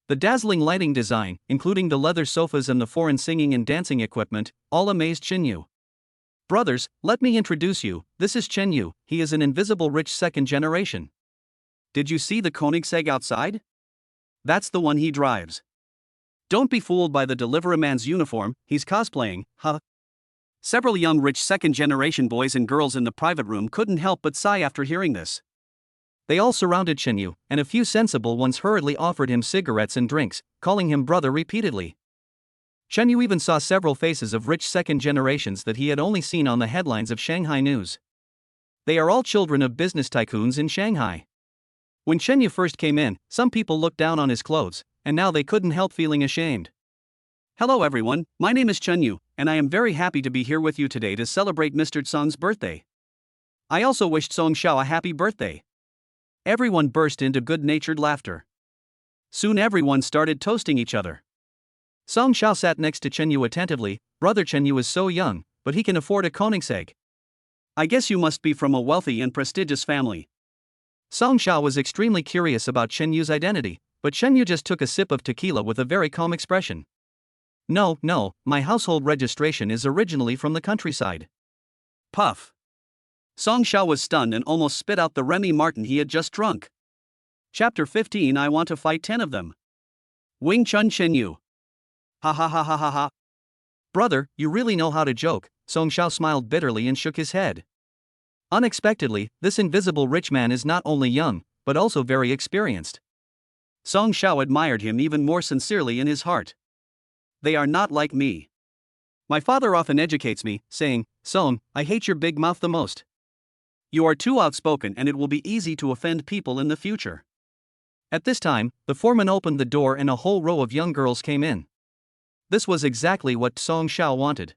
The dazzling lighting design, including the leather sofas and the foreign singing and dancing equipment, all amazed Chen Yu. Brothers, let me introduce you, this is Chen Yu, he is an invisible rich second generation. Did you see the Koenigsegg outside? That's the one he drives. Don't be fooled by the delivery man's uniform, he's cosplaying, huh? Several young rich second generation boys and girls in the private room couldn't help but sigh after hearing this. They all surrounded Chen Yu, and a few sensible ones hurriedly offered him cigarettes and drinks, calling him brother repeatedly. Chen Yu even saw several faces of rich second generations that he had only seen on the headlines of Shanghai news. They are all children of business tycoons in Shanghai. When Chen Yu first came in, some people looked down on his clothes, and now they couldn't help feeling ashamed. Hello everyone, my name is Chen Yu, and I am very happy to be here with you today to celebrate Mr. Tsong's birthday. I also wished Song Xiao a happy birthday. Everyone burst into good-natured laughter. Soon everyone started toasting each other. Song Xiao sat next to Chen Yu attentively. Brother Chen Yu is so young, but he can afford a Koenigsegg. I guess you must be from a wealthy and prestigious family. Song Xiao was extremely curious about Chen Yu's identity, but Chen Yu just took a sip of tequila with a very calm expression. No, my household registration is originally from the countryside. Puff. Song Xiao was stunned and almost spit out the Remy Martin he had just drunk. Chapter 15 I want to fight 10 of them. Wing Chun Chen Yu. Ha ha ha ha ha ha. Brother, you really know how to joke, Song Xiao smiled bitterly and shook his head. Unexpectedly, this invisible rich man is not only young, but also very experienced. Song Xiao admired him even more sincerely in his heart. They are not like me. My father often educates me, saying, Song, I hate your big mouth the most. You are too outspoken and it will be easy to offend people in the future. At this time, the foreman opened the door and a whole row of young girls came in. This was exactly what Song Xiao wanted.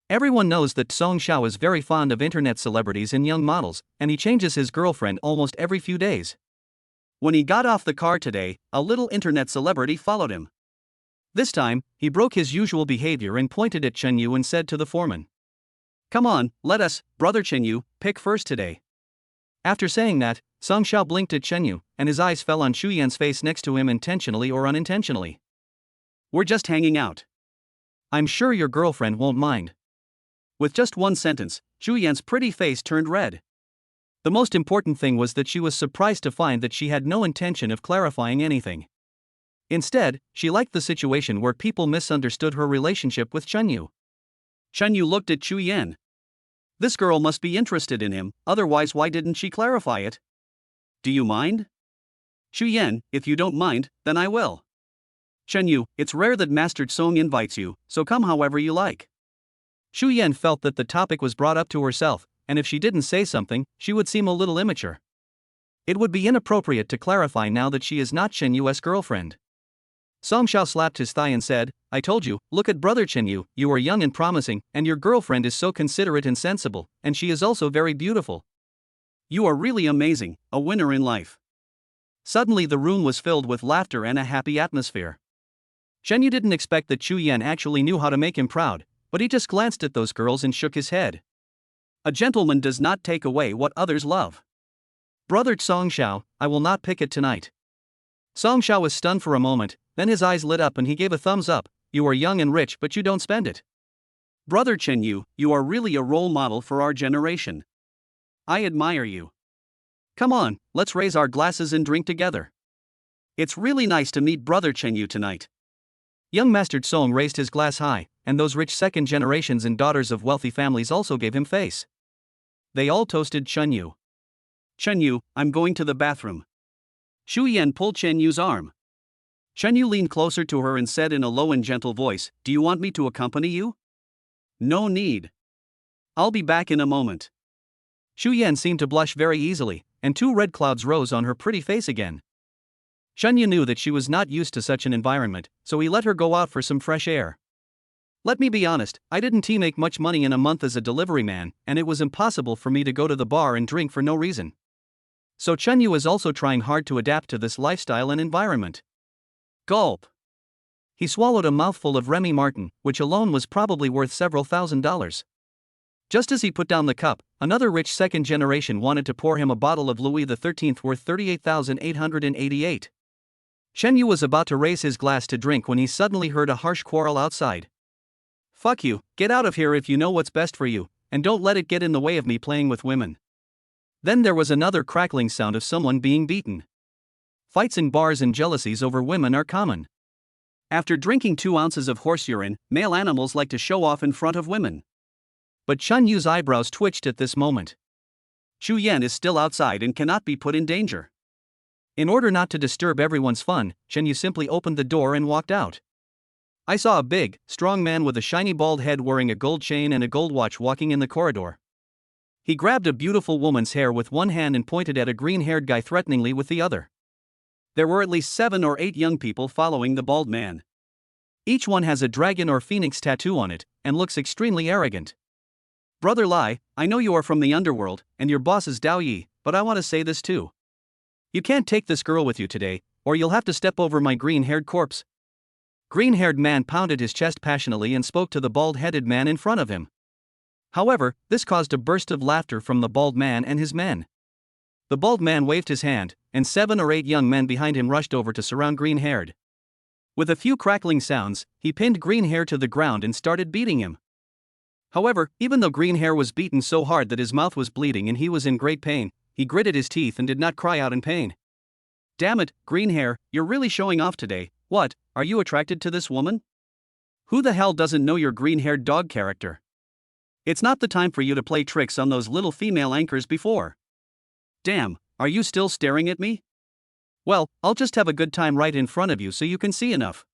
Everyone knows that Song Xiao is very fond of internet celebrities and young models, and he changes his girlfriend almost every few days. When he got off the car today, a little internet celebrity followed him. This time, he broke his usual behavior and pointed at Chen Yu and said to the foreman, "Come on, let us, brother Chen Yu, pick first today." After saying that, Song Xiao blinked at Chen Yu, and his eyes fell on Shu Yan's face next to him intentionally or unintentionally. "We're just hanging out. I'm sure your girlfriend won't mind." With just one sentence, Shu Yan's pretty face turned red. The most important thing was that she was surprised to find that she had no intention of clarifying anything. Instead, she liked the situation where people misunderstood her relationship with Chen Yu. Chen Yu looked at Shu Yan. This girl must be interested in him, otherwise why didn't she clarify it? "Do you mind?" "Shu Yan, if you don't mind, then I will." "Chen Yu, it's rare that Master Song invites you, so come however you like." Shu Yan felt that the topic was brought up to herself, and if she didn't say something, she would seem a little immature. It would be inappropriate to clarify now that she is not Chen Yu's girlfriend. Song Xiao slapped his thigh and said, "I told you, look at brother Chen Yu, you are young and promising, and your girlfriend is so considerate and sensible, and she is also very beautiful. You are really amazing, a winner in life." Suddenly the room was filled with laughter and a happy atmosphere. Chen Yu didn't expect that Shu Yan actually knew how to make him proud, but he just glanced at those girls and shook his head. A gentleman does not take away what others love. "Brother Song Xiao, I will not pick it tonight." Song Xiao was stunned for a moment, then his eyes lit up and he gave a thumbs up. "You are young and rich but you don't spend it. Brother Chen Yu, you are really a role model for our generation. I admire you. Come on, let's raise our glasses and drink together. It's really nice to meet brother Chen Yu tonight." Young Master Song raised his glass high, and those rich second generations and daughters of wealthy families also gave him face. They all toasted Chen Yu. "Chen Yu, I'm going to the bathroom." Shu Yan pulled Chen Yu's arm. Chen Yu leaned closer to her and said in a low and gentle voice, "Do you want me to accompany you?" "No need. I'll be back in a moment." Shu Yan seemed to blush very easily, and two red clouds rose on her pretty face again. Chen Yu knew that she was not used to such an environment, so he let her go out for some fresh air. "Let me be honest, I didn't make much money in a month as a delivery man, and it was impossible for me to go to the bar and drink for no reason. So Chen Yu is also trying hard to adapt to this lifestyle and environment." Gulp. He swallowed a mouthful of Remy Martin, which alone was probably worth several $1,000s. Just as he put down the cup, another rich second generation wanted to pour him a bottle of Louis XIII worth $38,888. Chen Yu was about to raise his glass to drink when he suddenly heard a harsh quarrel outside. "Fuck you, get out of here if you know what's best for you, and don't let it get in the way of me playing with women." Then there was another crackling sound of someone being beaten. Fights in bars and jealousies over women are common. After drinking 2 ounces of horse urine, male animals like to show off in front of women. But Chen Yu's eyebrows twitched at this moment. Shu Yan is still outside and cannot be put in danger. In order not to disturb everyone's fun, Chen Yu simply opened the door and walked out. I saw a big, strong man with a shiny bald head wearing a gold chain and a gold watch walking in the corridor. He grabbed a beautiful woman's hair with one hand and pointed at a green-haired guy threateningly with the other. There were at least 7 or 8 young people following the bald man. Each one has a dragon or phoenix tattoo on it, and looks extremely arrogant. "Brother Lai, I know you are from the Underworld, and your boss is Dao Yi, but I want to say this too. You can't take this girl with you today, or you'll have to step over my green-haired corpse." Green-haired man pounded his chest passionately and spoke to the bald-headed man in front of him. However, this caused a burst of laughter from the bald man and his men. The bald man waved his hand, and 7 or 8 young men behind him rushed over to surround green-haired. With a few crackling sounds, he pinned green-hair to the ground and started beating him. However, even though green-hair was beaten so hard that his mouth was bleeding and he was in great pain, he gritted his teeth and did not cry out in pain. "Damn it, green-hair, you're really showing off today. What, are you attracted to this woman? Who the hell doesn't know your green-haired dog character? It's not the time for you to play tricks on those little female anchors before. Damn, are you still staring at me? Well, I'll just have a good time right in front of you so you can see enough."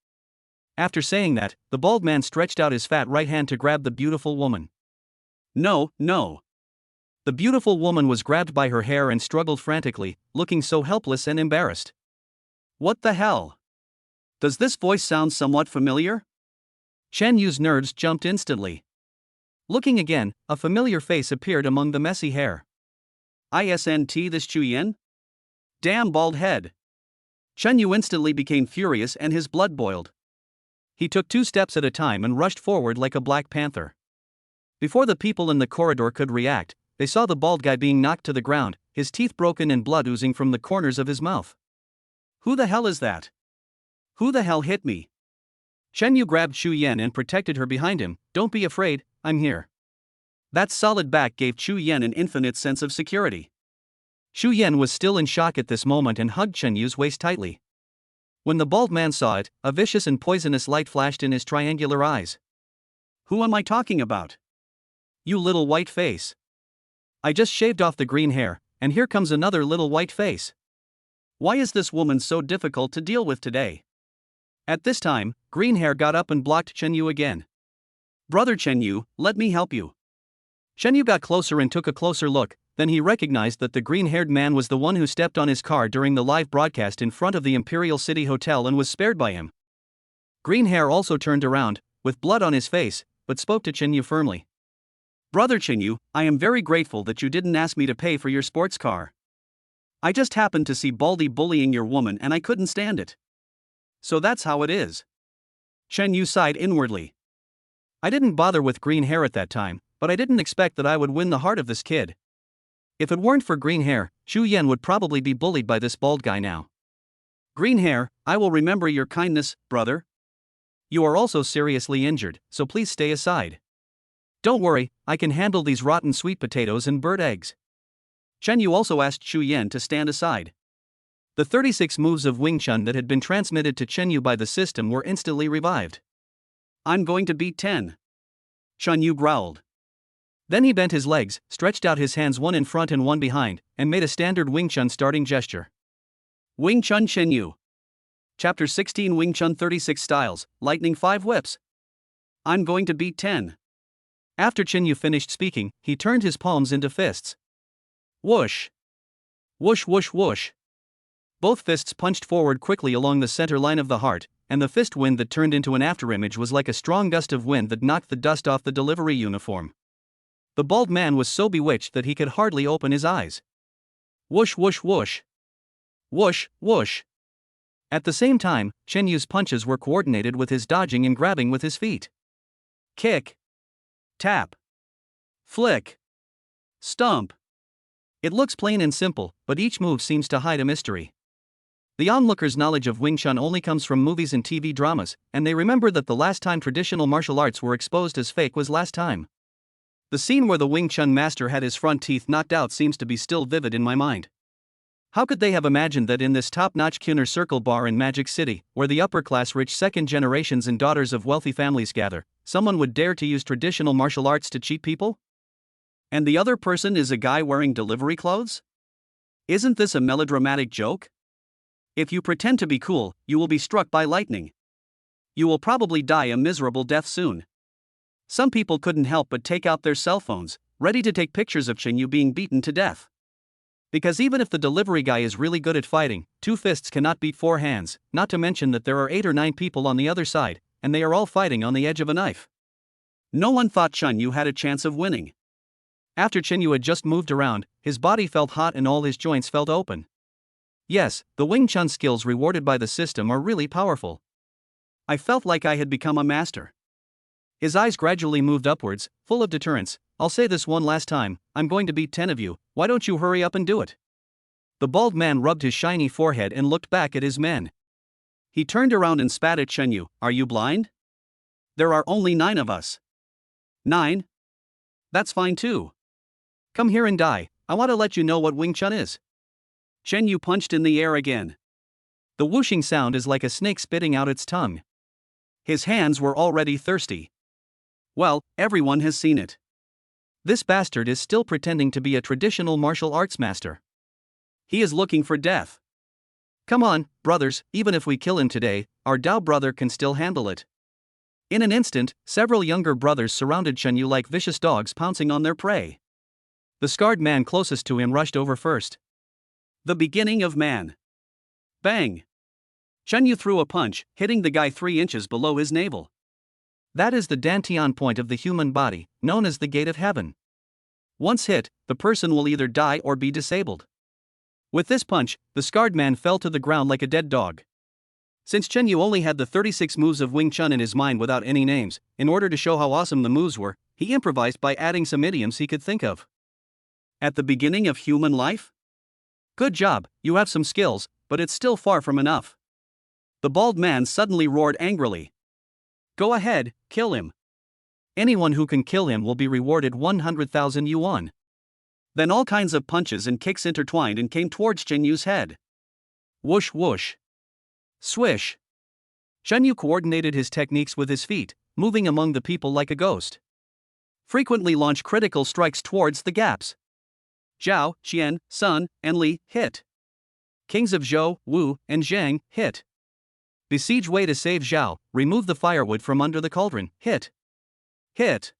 After saying that, the bald man stretched out his fat right hand to grab the beautiful woman. No, no. The beautiful woman was grabbed by her hair and struggled frantically, looking so helpless and embarrassed. What the hell? Does this voice sound somewhat familiar? Chen Yu's nerves jumped instantly. Looking again, a familiar face appeared among the messy hair. Isn't this Chu Yen? Damn bald head. Chen Yu instantly became furious and his blood boiled. He took 2 steps at a time and rushed forward like a black panther. Before the people in the corridor could react, they saw the bald guy being knocked to the ground, his teeth broken and blood oozing from the corners of his mouth. Who the hell is that? Who the hell hit me? Chen Yu grabbed Chu Yen and protected her behind him. Don't be afraid, I'm here. That solid back gave Chu Yen an infinite sense of security. Chu Yen was still in shock at this moment and hugged Chen Yu's waist tightly. When the bald man saw it, a vicious and poisonous light flashed in his triangular eyes. Who am I talking about? You little white face. I just shaved off the green hair, and here comes another little white face. Why is this woman so difficult to deal with today? At this time, green hair got up and blocked Chen Yu again. Brother Chen Yu, let me help you. Chen Yu got closer and took a closer look. Then he recognized that the green-haired man was the one who stepped on his car during the live broadcast in front of the Imperial City Hotel and was spared by him. Green hair also turned around, with blood on his face, but spoke to Chen Yu firmly. Brother Chen Yu, I am very grateful that you didn't ask me to pay for your sports car. I just happened to see Baldy bullying your woman and I couldn't stand it. So that's how it is. Chen Yu sighed inwardly. I didn't bother with green hair at that time, but I didn't expect that I would win the heart of this kid. If it weren't for green hair, Chu Yen would probably be bullied by this bald guy now. Green hair, I will remember your kindness, brother. You are also seriously injured, so please stay aside. Don't worry, I can handle these rotten sweet potatoes and bird eggs. Chen Yu also asked Chu Yen to stand aside. The 36 moves of Wing Chun that had been transmitted to Chen Yu by the system were instantly revived. I'm going to beat 10. Chen Yu growled. Then he bent his legs, stretched out his hands one in front and one behind, and made a standard Wing Chun starting gesture. Wing Chun Chen Yu. Chapter 16 Wing Chun 36 Styles, Lightning 5 Whips. I'm going to beat 10. After Chen Yu finished speaking, he turned his palms into fists. Whoosh. Whoosh whoosh whoosh. Both fists punched forward quickly along the center line of the heart, and the fist wind that turned into an afterimage was like a strong gust of wind that knocked the dust off the delivery uniform. The bald man was so bewitched that he could hardly open his eyes. Whoosh whoosh whoosh. Whoosh whoosh. At the same time, Chen Yu's punches were coordinated with his dodging and grabbing with his feet. Kick. Tap. Flick. Stump. It looks plain and simple, but each move seems to hide a mystery. The onlooker's knowledge of Wing Chun only comes from movies and TV dramas, and they remember that the last time traditional martial arts were exposed as fake was last time. The scene where the Wing Chun master had his front teeth knocked out seems to be still vivid in my mind. How could they have imagined that in this top-notch Kuner Circle bar in Magic City, where the upper-class rich second generations and daughters of wealthy families gather, someone would dare to use traditional martial arts to cheat people? And the other person is a guy wearing delivery clothes? Isn't this a melodramatic joke? If you pretend to be cool, you will be struck by lightning. You will probably die a miserable death soon. Some people couldn't help but take out their cell phones, ready to take pictures of Chen Yu being beaten to death. Because even if the delivery guy is really good at fighting, 2 fists cannot beat 4 hands, not to mention that there are 8 or 9 people on the other side, and they are all fighting on the edge of a knife. No one thought Chen Yu had a chance of winning. After Chen Yu had just moved around, his body felt hot and all his joints felt open. Yes, the Wing Chun skills rewarded by the system are really powerful. I felt like I had become a master. His eyes gradually moved upwards, full of deterrence. I'll say this one last time, I'm going to beat 10 of you, why don't you hurry up and do it? The bald man rubbed his shiny forehead and looked back at his men. He turned around and spat at Chen Yu. Are you blind? There are only 9 of us. 9? That's fine too. Come here and die, I want to let you know what Wing Chun is. Chen Yu punched in the air again. The whooshing sound is like a snake spitting out its tongue. His hands were already thirsty. Well, everyone has seen it. This bastard is still pretending to be a traditional martial arts master. He is looking for death. Come on, brothers, even if we kill him today, our Dao brother can still handle it. In an instant, several younger brothers surrounded Chen Yu like vicious dogs pouncing on their prey. The scarred man closest to him rushed over first. The beginning of man. Bang! Chen Yu threw a punch, hitting the guy 3 inches below his navel. That is the Dantian point of the human body, known as the gate of heaven. Once hit, the person will either die or be disabled. With this punch, the scarred man fell to the ground like a dead dog. Since Chen Yu only had the 36 moves of Wing Chun in his mind without any names, in order to show how awesome the moves were, he improvised by adding some idioms he could think of. At the beginning of human life? Good job, you have some skills, but it's still far from enough. The bald man suddenly roared angrily. Go ahead, kill him. Anyone who can kill him will be rewarded 100,000 yuan. Then all kinds of punches and kicks intertwined and came towards Chen Yu's head. Whoosh whoosh. Swish. Chen Yu coordinated his techniques with his feet, moving among the people like a ghost. Frequently launch critical strikes towards the gaps. Zhao, Xian, Sun, and Li hit. Kings of Zhou, Wu, and Zhang hit. Besiege Wei to save Zhao, remove the firewood from under the cauldron, hit. Hit.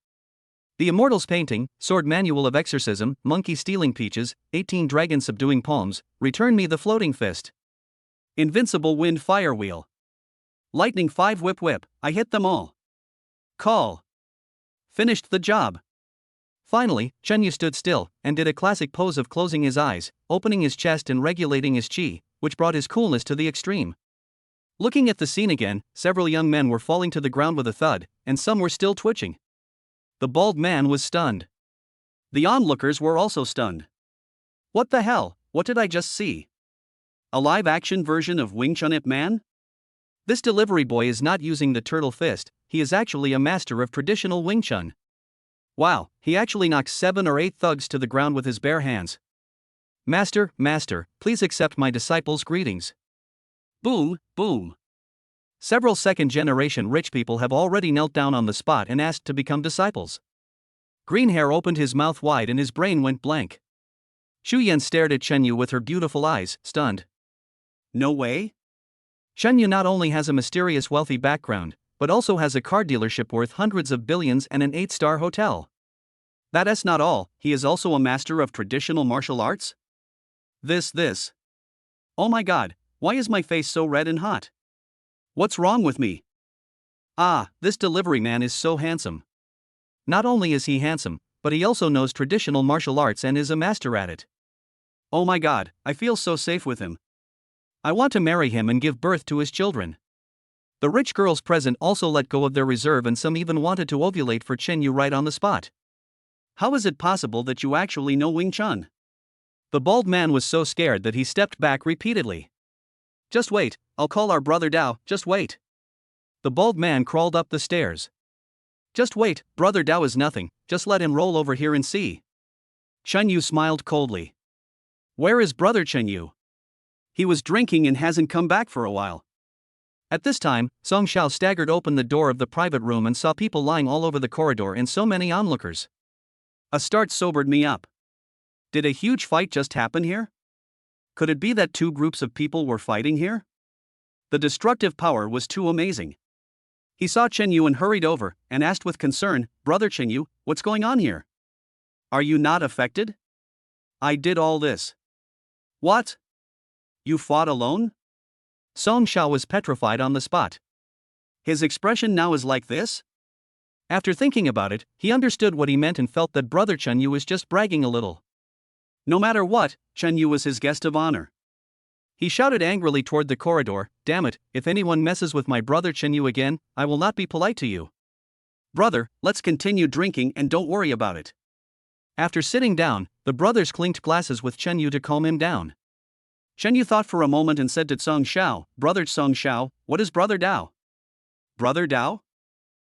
The Immortals painting, Sword Manual of Exorcism, Monkey Stealing Peaches, 18 Dragons Subduing Palms, Return Me the Floating Fist. Invincible Wind Fire Wheel. Lightning 5 Whip Whip, I hit them all. Call. Finished the job. Finally, Chen Yu stood still, and did a classic pose of closing his eyes, opening his chest and regulating his qi, which brought his coolness to the extreme. Looking at the scene again, several young men were falling to the ground with a thud, and some were still twitching. The bald man was stunned. The onlookers were also stunned. What the hell, what did I just see? A live-action version of Wing Chun Ip Man? This delivery boy is not using the turtle fist, he is actually a master of traditional Wing Chun. Wow, he actually knocks 7 or 8 thugs to the ground with his bare hands. Master, master, please accept my disciples' greetings. Boom, boom. Several second-generation rich people have already knelt down on the spot and asked to become disciples. Green Hair opened his mouth wide and his brain went blank. Xu Yan stared at Chen Yu with her beautiful eyes, stunned. No way? Chen Yu not only has a mysterious wealthy background, but also has a car dealership worth hundreds of billions and an 8-star hotel. That's not all, he is also a master of traditional martial arts? This. Oh my god, why is my face so red and hot? What's wrong with me? Ah, this delivery man is so handsome. Not only is he handsome, but he also knows traditional martial arts and is a master at it. Oh my god, I feel so safe with him. I want to marry him and give birth to his children. The rich girls present also let go of their reserve and some even wanted to ovulate for Chen Yu right on the spot. How is it possible that you actually know Wing Chun? The bald man was so scared that he stepped back repeatedly. Just wait, I'll call our brother Dao, just wait. The bald man crawled up the stairs. Just wait, brother Dao is nothing, just let him roll over here and see. Chen Yu smiled coldly. Where is brother Chen Yu? He was drinking and hasn't come back for a while. At this time, Song Xiao staggered open the door of the private room and saw people lying all over the corridor and so many onlookers. A start sobered me up. Did a huge fight just happen here? Could it be that 2 groups of people were fighting here? The destructive power was too amazing. He saw Chen Yu and hurried over, and asked with concern, Brother Chen Yu, what's going on here? Are you not affected? I did all this. What? You fought alone? Song Xiao was petrified on the spot. His expression now is like this? After thinking about it, he understood what he meant and felt that brother Chen Yu was just bragging a little. No matter what, Chen Yu was his guest of honor. He shouted angrily toward the corridor, damn it, if anyone messes with my brother Chen Yu again, I will not be polite to you. Brother, let's continue drinking and don't worry about it. After sitting down, the brothers clinked glasses with Chen Yu to calm him down. Chen Yu thought for a moment and said to Song Xiao, Brother Song Xiao, what is brother Dao? Brother Dao?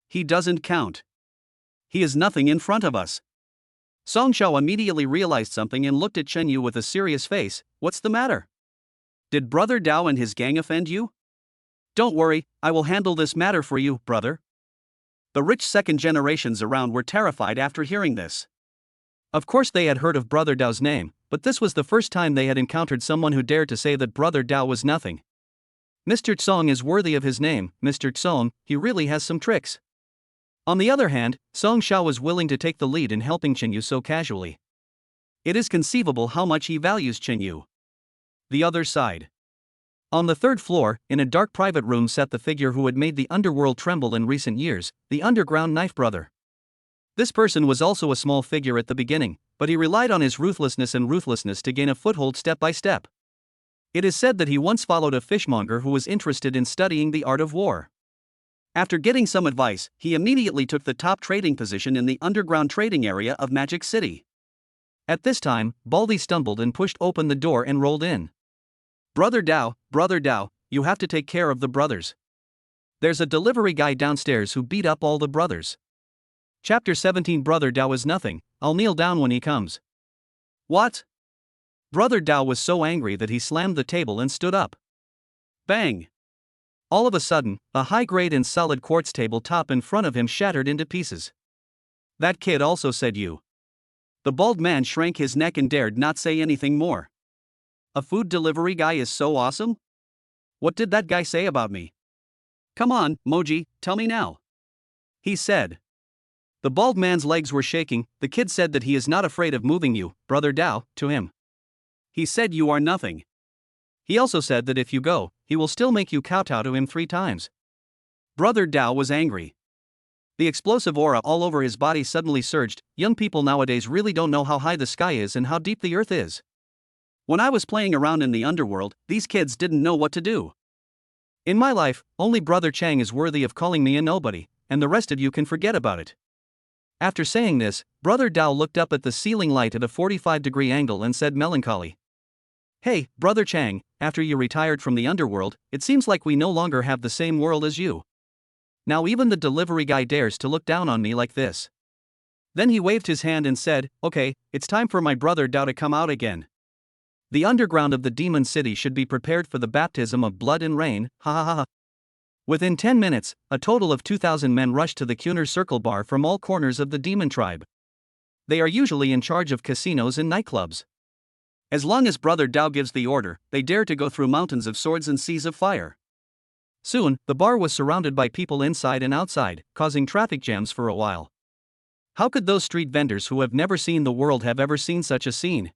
He doesn't count. He is nothing in front of us. Song Xiao immediately realized something and looked at Chen Yu with a serious face. What's the matter? Did brother Dao and his gang offend you? Don't worry, I will handle this matter for you, brother. The rich second generations around were terrified after hearing this. Of course they had heard of brother Dao's name, but this was the first time they had encountered someone who dared to say that brother Dao was nothing. Mr. Tsong is worthy of his name, Mr. Tsong, he really has some tricks. On the other hand, Song Xiao was willing to take the lead in helping Chen Yu so casually. It is conceivable how much he values Chen Yu. The other side. On the third floor, in a dark private room, sat the figure who had made the underworld tremble in recent years, the underground knife brother. This person was also a small figure at the beginning, but he relied on his ruthlessness to gain a foothold step by step. It is said that he once followed a fishmonger who was interested in studying the art of war. After getting some advice, he immediately took the top trading position in the underground trading area of Magic City. At this time, Baldy stumbled and pushed open the door and rolled in. Brother Dow, you have to take care of the brothers. There's a delivery guy downstairs who beat up all the brothers. Chapter 17. Brother Dow is nothing, I'll kneel down when he comes. What? Brother Dow was so angry that he slammed the table and stood up. Bang! All of a sudden, a high-grade and solid quartz tabletop in front of him shattered into pieces. That kid also said you. The bald man shrank his neck and dared not say anything more. A food delivery guy is so awesome? What did that guy say about me? Come on, Moji, tell me now. He said. The bald man's legs were shaking. The kid said that he is not afraid of moving you, Brother Dow, to him. He said you are nothing. He also said that if you go, he will still make you kowtow to him 3 times. Brother Dow was angry. The explosive aura all over his body suddenly surged. Young people nowadays really don't know how high the sky is and how deep the earth is. When I was playing around in the underworld, these kids didn't know what to do. In my life, only Brother Chang is worthy of calling me a nobody, and the rest of you can forget about it. After saying this, Brother Dow looked up at the ceiling light at a 45-degree angle and said melancholy. Hey, Brother Chang, after you retired from the underworld, it seems like we no longer have the same world as you. Now even the delivery guy dares to look down on me like this. Then he waved his hand and said, okay, it's time for my Brother Dow to come out again. The underground of the demon city should be prepared for the baptism of blood and rain, ha ha ha ha. Within 10 minutes, a total of 2,000 men rushed to the Kuner Circle Bar from all corners of the demon tribe. They are usually in charge of casinos and nightclubs. As long as Brother Dow gives the order, they dare to go through mountains of swords and seas of fire. Soon, the bar was surrounded by people inside and outside, causing traffic jams for a while. How could those street vendors who have never seen the world have ever seen such a scene?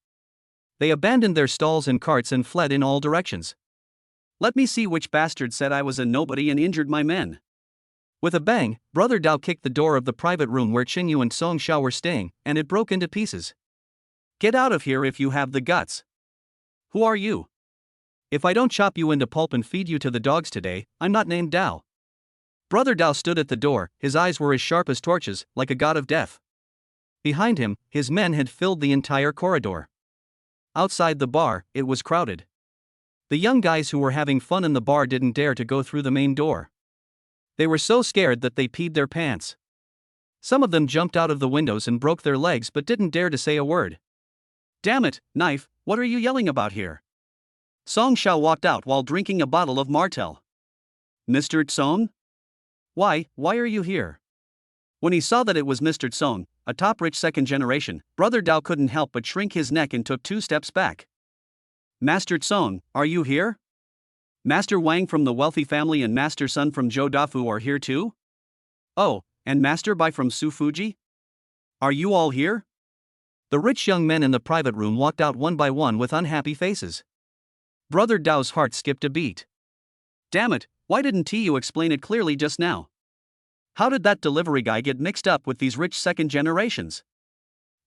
They abandoned their stalls and carts and fled in all directions. Let me see which bastard said I was a nobody and injured my men. With a bang, Brother Dow kicked the door of the private room where Qingyu and Song Xiao were staying, and it broke into pieces. Get out of here if you have the guts. Who are you? If I don't chop you into pulp and feed you to the dogs today, I'm not named Dow. Brother Dow stood at the door, his eyes were as sharp as torches, like a god of death. Behind him, his men had filled the entire corridor. Outside the bar, it was crowded. The young guys who were having fun in the bar didn't dare to go through the main door. They were so scared that they peed their pants. Some of them jumped out of the windows and broke their legs but didn't dare to say a word. Damn it, Knife, what are you yelling about here? Song Xiao walked out while drinking a bottle of Martell. Mr. Tsong? Why are you here? When he saw that it was Mr. Tsong, a top-rich second generation, Brother Dow couldn't help but shrink his neck and took 2 steps back. Master Tsong, are you here? Master Wang from the wealthy family and Master Sun from Zhou Dafu are here too? Oh, and Master Bai from Su Fuji? Are you all here? The rich young men in the private room walked out one by one with unhappy faces. Brother Dow's heart skipped a beat. Damn it, why didn't you explain it clearly just now? How did that delivery guy get mixed up with these rich second generations?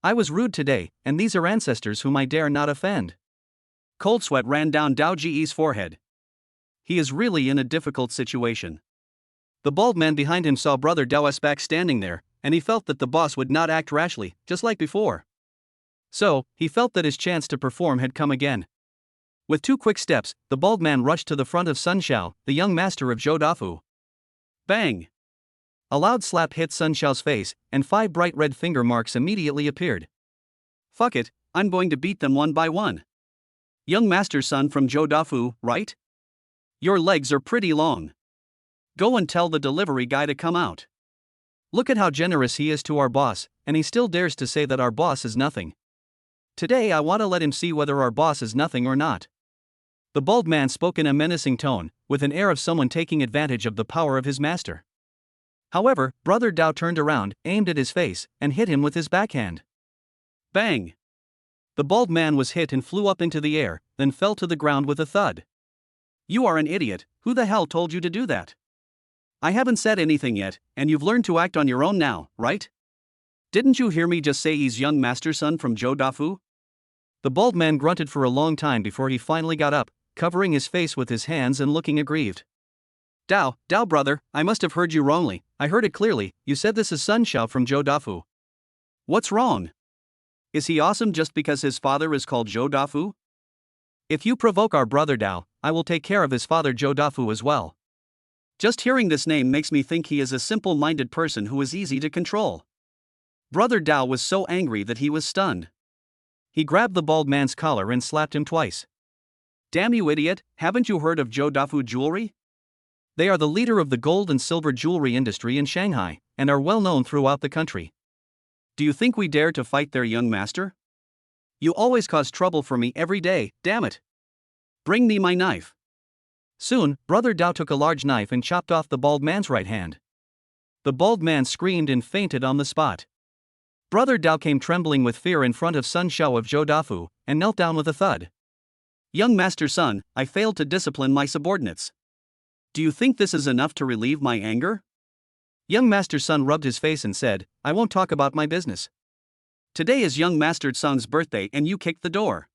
I was rude today, and these are ancestors whom I dare not offend. Cold sweat ran down Dao Ji's forehead. He is really in a difficult situation. The bald man behind him saw Brother Dao's back standing there, and he felt that the boss would not act rashly, just like before. So, he felt that his chance to perform had come again. With 2 quick steps, the bald man rushed to the front of Sun Xiao, the young master of Zhou Dafu. Bang! A loud slap hit Sun Xiao's face, and 5 bright red finger marks immediately appeared. Fuck it, I'm going to beat them one by one. Young Master Sun from Zhou Dafu, right? Your legs are pretty long. Go and tell the delivery guy to come out. Look at how generous he is to our boss, and he still dares to say that our boss is nothing. Today I want to let him see whether our boss is nothing or not. The bald man spoke in a menacing tone, with an air of someone taking advantage of the power of his master. However, Brother Dow turned around, aimed at his face, and hit him with his backhand. Bang! The bald man was hit and flew up into the air, then fell to the ground with a thud. You are an idiot, who the hell told you to do that? I haven't said anything yet, and you've learned to act on your own now, right? Didn't you hear me just say he's young master son from Joe Dafu? The bald man grunted for a long time before he finally got up, covering his face with his hands and looking aggrieved. Dao brother, I must have heard you wrongly. I heard it clearly. You said this is Sun Xiao from Joe Dafu. What's wrong? Is he awesome just because his father is called Joe Dafu? If you provoke our brother Dao, I will take care of his father Joe Dafu as well. Just hearing this name makes me think he is a simple-minded person who is easy to control. Brother Dao was so angry that he was stunned. He grabbed the bald man's collar and slapped him twice. Damn you idiot, haven't you heard of Joe Dafu Jewelry? They are the leader of the gold and silver jewelry industry in Shanghai, and are well known throughout the country. Do you think we dare to fight their young master? You always cause trouble for me every day, damn it. Bring me my knife. Soon, Brother Dao took a large knife and chopped off the bald man's right hand. The bald man screamed and fainted on the spot. Brother Dao came trembling with fear in front of Sun Xiao of Joe Dafu, and knelt down with a thud. Young master son, I failed to discipline my subordinates. Do you think this is enough to relieve my anger? Young master son rubbed his face and said, I won't talk about my business. Today is young master son's birthday and you kicked the door.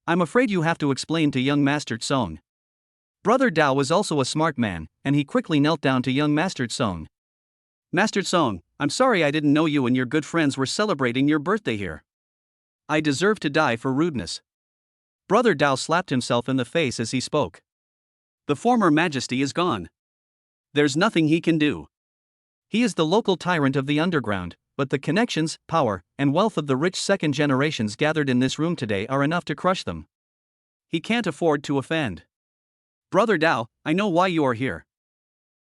I'm afraid you have to explain to young master Song. Brother Dao was also a smart man, and he quickly knelt down to young master Song. Master Song, I'm sorry I didn't know you and your good friends were celebrating your birthday here. I deserve to die for rudeness. Brother Dao slapped himself in the face as he spoke. The former majesty is gone. There's nothing he can do. He is the local tyrant of the underground, but the connections, power, and wealth of the rich second generations gathered in this room today are enough to crush them. He can't afford to offend. Brother Dao, I know why you are here.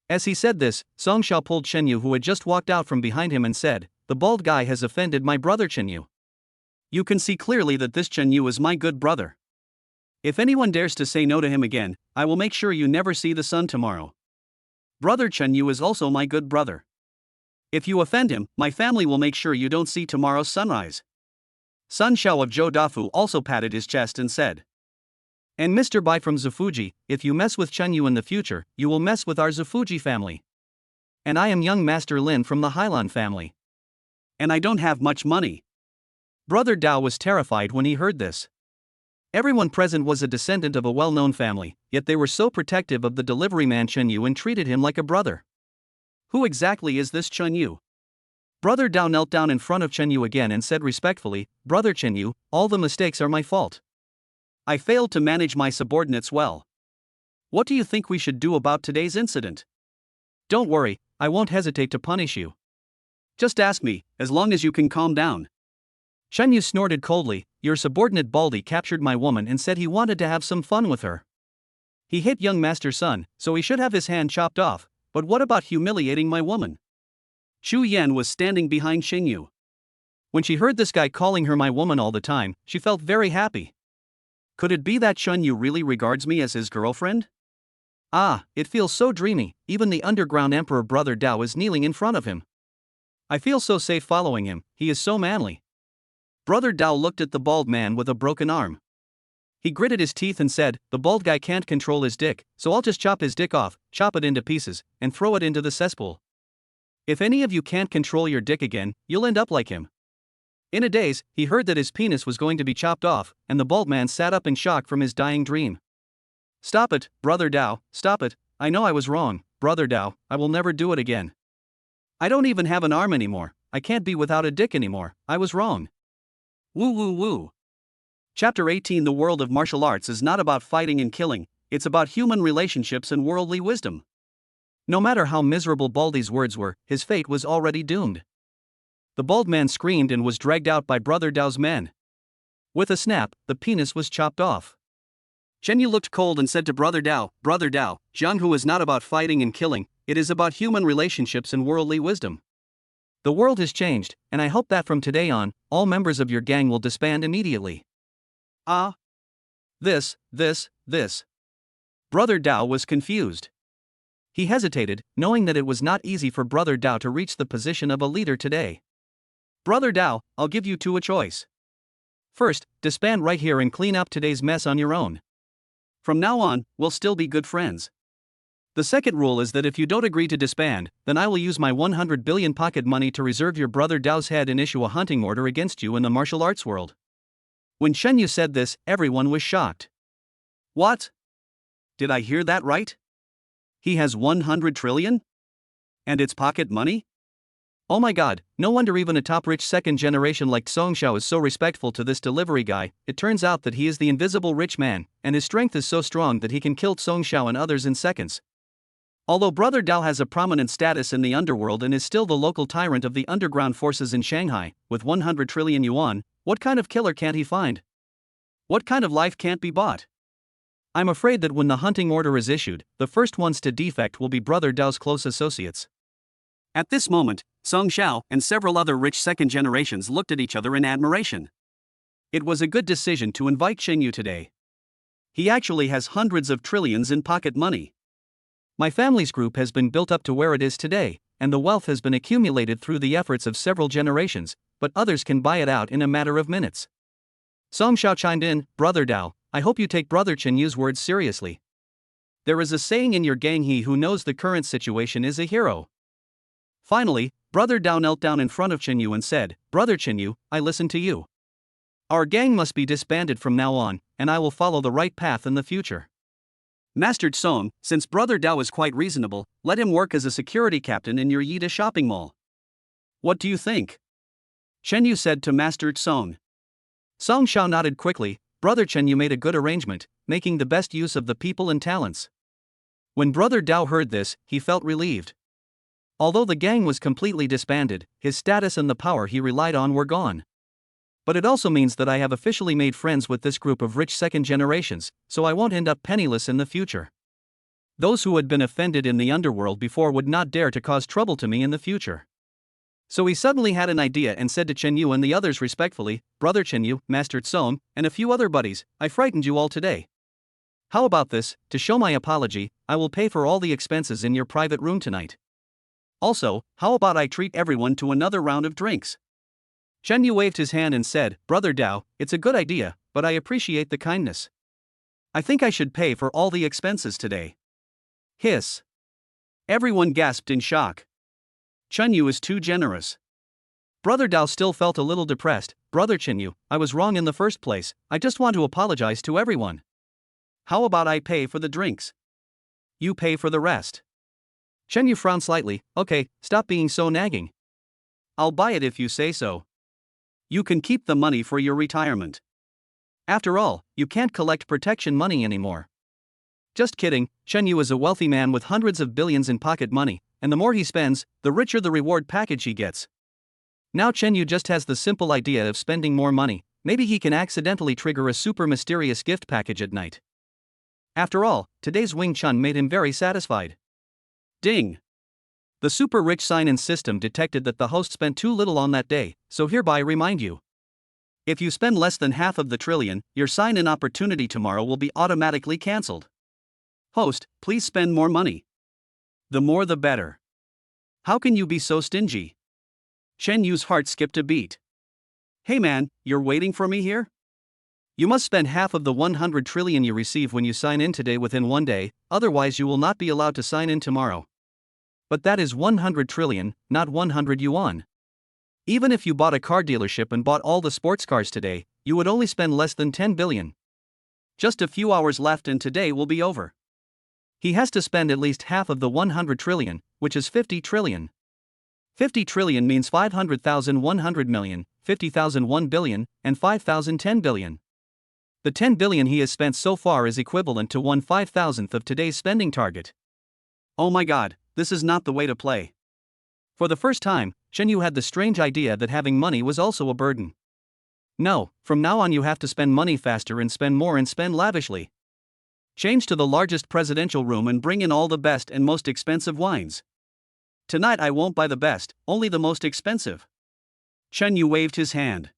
As he said this, Song Xiao pulled Chen Yu, who had just walked out from behind him, and said, The bald guy has offended my brother Chen Yu. You can see clearly that this Chen Yu is my good brother. If anyone dares to say no to him again, I will make sure you never see the sun tomorrow. Brother Chen Yu is also my good brother. If you offend him, my family will make sure you don't see tomorrow's sunrise. Sun Xiao of Joe Dafu also patted his chest and said, And Mr. Bai from Zufuji, if you mess with Chen Yu in the future, you will mess with our Zufuji family. And I am young Master Lin from the Hailan family. And I don't have much money. Brother Dao was terrified when he heard this. Everyone present was a descendant of a well-known family, yet they were so protective of the delivery man Chen Yu and treated him like a brother. Who exactly is this Chen Yu? Brother Dao knelt down in front of Chen Yu again and said respectfully, Brother Chen Yu, all the mistakes are my fault. I failed to manage my subordinates well. What do you think we should do about today's incident? Don't worry, I won't hesitate to punish you. Just ask me, as long as you can calm down. Chen Yu snorted coldly, Your subordinate Baldy captured my woman and said he wanted to have some fun with her. He hit young Master Sun, so he should have his hand chopped off, but what about humiliating my woman? Chu Yan was standing behind Xing Yu. When she heard this guy calling her my woman all the time, she felt very happy. Could it be that Chen Yu really regards me as his girlfriend? Ah, it feels so dreamy, even the underground emperor Brother Dao is kneeling in front of him. I feel so safe following him, he is so manly. Brother Dao looked at the bald man with a broken arm. He gritted his teeth and said, The bald guy can't control his dick, so I'll just chop his dick off, chop it into pieces, and throw it into the cesspool. If any of you can't control your dick again, you'll end up like him. In a daze, he heard that his penis was going to be chopped off, and the bald man sat up in shock from his dying dream. Stop it, Brother Dao, stop it. I know I was wrong, Brother Dao, I will never do it again. I don't even have an arm anymore, I can't be without a dick anymore, I was wrong. Woo woo woo. Chapter 18 The world of martial arts is not about fighting and killing, it's about human relationships and worldly wisdom. No matter how miserable Baldy's words were, his fate was already doomed. The bald man screamed and was dragged out by Brother Dao's men. With a snap, the penis was chopped off. Chen Yu looked cold and said to Brother Dao, Jianghu is not about fighting and killing, it is about human relationships and worldly wisdom. The world has changed, and I hope that from today on, all members of your gang will disband immediately. This. Brother Dao was confused. He hesitated, knowing that it was not easy for Brother Dao to reach the position of a leader today. Brother Dao, I'll give you two a choice. First, disband right here and clean up today's mess on your own. From now on, we'll still be good friends. The second rule is that if you don't agree to disband, then I will use my 100 billion pocket money to reserve your brother Dao's head and issue a hunting order against you in the martial arts world. When Shen Yu said this, everyone was shocked. What? Did I hear that right? He has 100 trillion? And it's pocket money? Oh my god, no wonder even a top-rich second generation like Song Xiao is so respectful to this delivery guy. It turns out that he is the invisible rich man, and his strength is so strong that he can kill Song Xiao and others in seconds. Although Brother Dao has a prominent status in the underworld and is still the local tyrant of the underground forces in Shanghai, with 100 trillion yuan, what kind of killer can't he find? What kind of life can't be bought? I'm afraid that when the hunting order is issued, the first ones to defect will be Brother Dao's close associates. At this moment, Song Xiao and several other rich second generations looked at each other in admiration. It was a good decision to invite Shen Yu today. He actually has hundreds of trillions in pocket money. My family's group has been built up to where it is today, and the wealth has been accumulated through the efforts of several generations, but others can buy it out in a matter of minutes. Song Xiao chimed in, Brother Dao, I hope you take Brother Chen Yu's words seriously. There is a saying in your gang, he who knows the current situation is a hero. Finally, Brother Dao knelt down in front of Chen Yu and said, Brother Chen Yu, I listen to you. Our gang must be disbanded from now on, and I will follow the right path in the future. Master Song, since Brother Dao is quite reasonable, let him work as a security captain in your Yida shopping mall. What do you think? Chen Yu said to Master Song. Song Xiao nodded quickly. Brother Chen Yu made a good arrangement, making the best use of the people and talents. When Brother Dao heard this, he felt relieved. Although the gang was completely disbanded, his status and the power he relied on were gone. But it also means that I have officially made friends with this group of rich second generations, so I won't end up penniless in the future. Those who had been offended in the underworld before would not dare to cause trouble to me in the future. So he suddenly had an idea and said to Chen Yu and the others respectfully, Brother Chen Yu, Master Song, and a few other buddies, I frightened you all today. How about this? To show my apology, I will pay for all the expenses in your private room tonight. Also, how about I treat everyone to another round of drinks? Chen Yu waved his hand and said, Brother Dao, it's a good idea, but I appreciate the kindness. I think I should pay for all the expenses today. Hiss. Everyone gasped in shock. Chen Yu is too generous. Brother Dao still felt a little depressed. Brother Chen Yu, I was wrong in the first place, I just want to apologize to everyone. How about I pay for the drinks? You pay for the rest. Chen Yu frowned slightly. Okay, stop being so nagging. I'll buy it if you say so. You can keep the money for your retirement. After all, you can't collect protection money anymore. Just kidding, Chen Yu is a wealthy man with hundreds of billions in pocket money, and the more he spends, the richer the reward package he gets. Now Chen Yu just has the simple idea of spending more money. Maybe he can accidentally trigger a super mysterious gift package at night. After all, today's Wing Chun made him very satisfied. Ding! The super rich sign-in system detected that the host spent too little on that day, so hereby remind you. If you spend less than half of the trillion, your sign-in opportunity tomorrow will be automatically cancelled. Host, please spend more money. The more the better. How can you be so stingy? Chen Yu's heart skipped a beat. Hey man, you're waiting for me here? You must spend half of the 100 trillion you receive when you sign in today within one day, otherwise you will not be allowed to sign in tomorrow. But that is 100 trillion, not 100 yuan. Even if you bought a car dealership and bought all the sports cars today, you would only spend less than 10 billion. Just a few hours left and today will be over. He has to spend at least half of the 100 trillion, which is 50 trillion. 50 trillion means 500,000 100 million, 50,000 1 billion, and 5,000 10 billion. The 10 billion he has spent so far is equivalent to 1/5,000th of today's spending target. Oh my god, this is not the way to play. For the first time, Chen Yu had the strange idea that having money was also a burden. No, from now on you have to spend money faster and spend more and spend lavishly. Change to the largest presidential room and bring in all the best and most expensive wines. Tonight I won't buy the best, only the most expensive. Chen Yu waved his hand.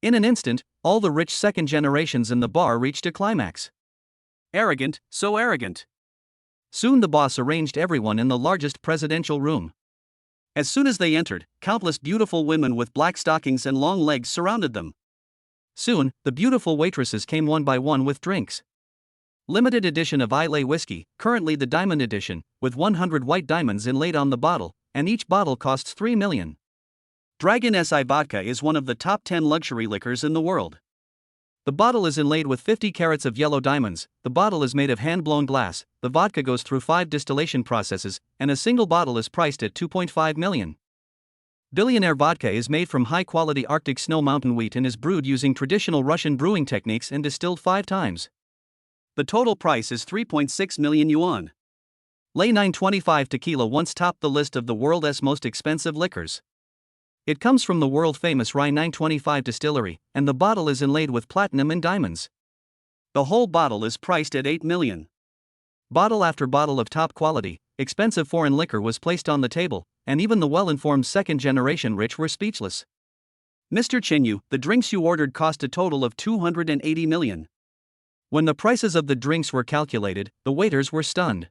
In an instant, all the rich second generations in the bar reached a climax. Arrogant, so arrogant. Soon the boss arranged everyone in the largest presidential room. As soon as they entered, countless beautiful women with black stockings and long legs surrounded them. Soon, the beautiful waitresses came one by one with drinks. Limited edition of Islay whiskey, currently the diamond edition, with 100 white diamonds inlaid on the bottle, and each bottle costs 3 million. Dragon Si vodka is one of the top 10 luxury liquors in the world. The bottle is inlaid with 50 carats of yellow diamonds, the bottle is made of hand-blown glass, the vodka goes through 5 distillation processes, and a single bottle is priced at 2.5 million. Billionaire vodka is made from high-quality Arctic snow mountain wheat and is brewed using traditional Russian brewing techniques and distilled 5 times. The total price is 3.6 million yuan. Lei 925 tequila once topped the list of the world's most expensive liquors. It comes from the world-famous Rye 925 distillery, and the bottle is inlaid with platinum and diamonds. The whole bottle is priced at 8 million. Bottle after bottle of top-quality, expensive foreign liquor was placed on the table, and even the well-informed second-generation rich were speechless. Mr. Chen Yu, the drinks you ordered cost a total of 280 million. When the prices of the drinks were calculated, the waiters were stunned.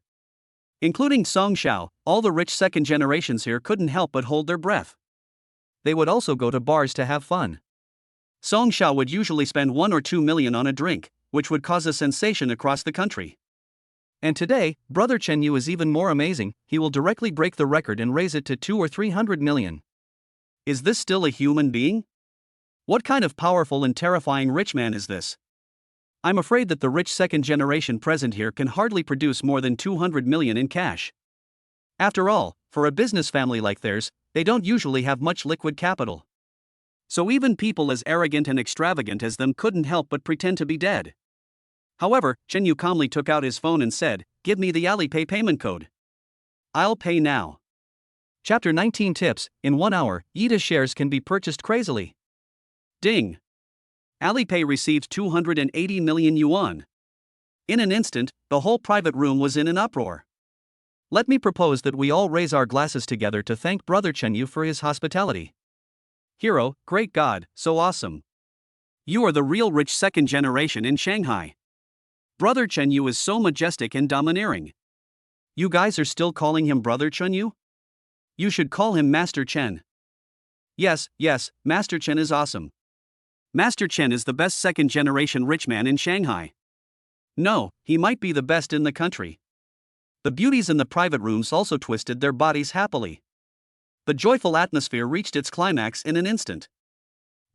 Including Song Xiao, all the rich second generations here couldn't help but hold their breath. They would also go to bars to have fun. Song Xiao would usually spend 1 or 2 million on a drink, which would cause a sensation across the country. And today, Brother Chen Yu is even more amazing, he will directly break the record and raise it to 200 or 300 million. Is this still a human being? What kind of powerful and terrifying rich man is this? I'm afraid that the rich second generation present here can hardly produce more than 200 million in cash. After all, for a business family like theirs, they don't usually have much liquid capital. So even people as arrogant and extravagant as them couldn't help but pretend to be dead. However, Chen Yu calmly took out his phone and said, "Give me the Alipay payment code. I'll pay now." Chapter 19 Tips. In 1 hour, Yida shares can be purchased crazily. Ding! Alipay received 280 million yuan. In an instant, the whole private room was in an uproar. Let me propose that we all raise our glasses together to thank Brother Chen Yu for his hospitality. Hero, great God, so awesome. You are the real rich second generation in Shanghai. Brother Chen Yu is so majestic and domineering. You guys are still calling him Brother Chen Yu? You should call him Master Chen. Yes, Master Chen is awesome. Master Chen is the best second generation rich man in Shanghai. No, he might be the best in the country. The beauties in the private rooms also twisted their bodies happily. The joyful atmosphere reached its climax in an instant.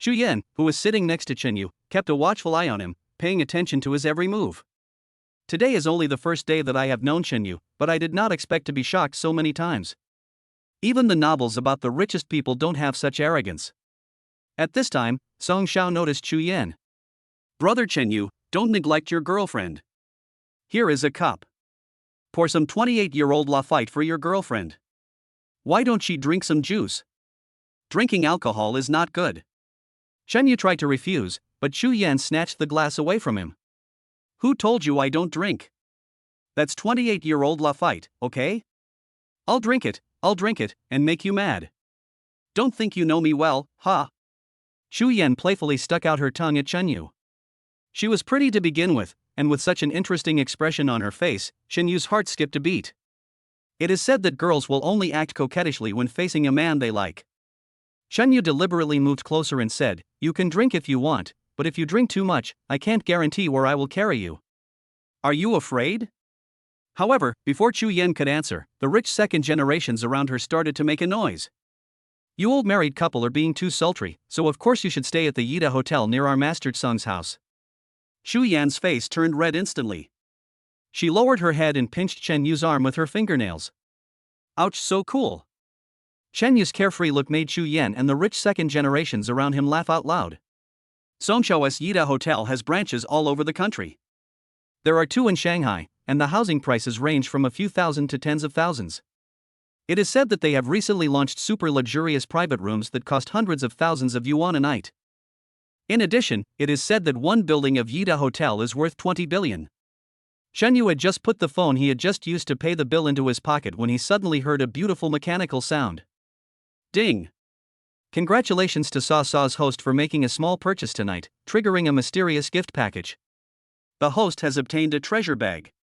Xu Yan, who was sitting next to Chen Yu, kept a watchful eye on him, paying attention to his every move. Today is only the first day that I have known Chen Yu, but I did not expect to be shocked so many times. Even the novels about the richest people don't have such arrogance. At this time, Song Xiao noticed Xu Yan. Brother Chen Yu, don't neglect your girlfriend. Here is a cup. Pour some 28-year-old Lafite for your girlfriend. Why don't she drink some juice? Drinking alcohol is not good. Chen Yu tried to refuse, but Xu Yan snatched the glass away from him. Who told you I don't drink? That's 28-year-old Lafite, okay? I'll drink it, and make you mad. Don't think you know me well, huh? Xu Yan playfully stuck out her tongue at Chen Yu. She was pretty to begin with, and with such an interesting expression on her face, Chen Yu's heart skipped a beat. It is said that girls will only act coquettishly when facing a man they like. Chen Yu deliberately moved closer and said, "You can drink if you want, but if you drink too much, I can't guarantee where I will carry you." Are you afraid? However, before Xu Yan could answer, the rich second generations around her started to make a noise. "You old married couple are being too sultry, so of course you should stay at the Yida Hotel near our Master Tsung's house." Xu Yan's face turned red instantly. She lowered her head and pinched Chen Yu's arm with her fingernails. Ouch, so cool. Chen Yu's carefree look made Xu Yan and the rich second generations around him laugh out loud. Songshao's Yida Hotel has branches all over the country. There are 2 in Shanghai, and the housing prices range from a few thousand to tens of thousands. It is said that they have recently launched super luxurious private rooms that cost hundreds of thousands of yuan a night. In addition, it is said that one building of Yida Hotel is worth 20 billion. Chen Yu had just put the phone he had just used to pay the bill into his pocket when he suddenly heard a beautiful mechanical sound. Ding! Congratulations to Saw's host for making a small purchase tonight, triggering a mysterious gift package. The host has obtained a treasure bag.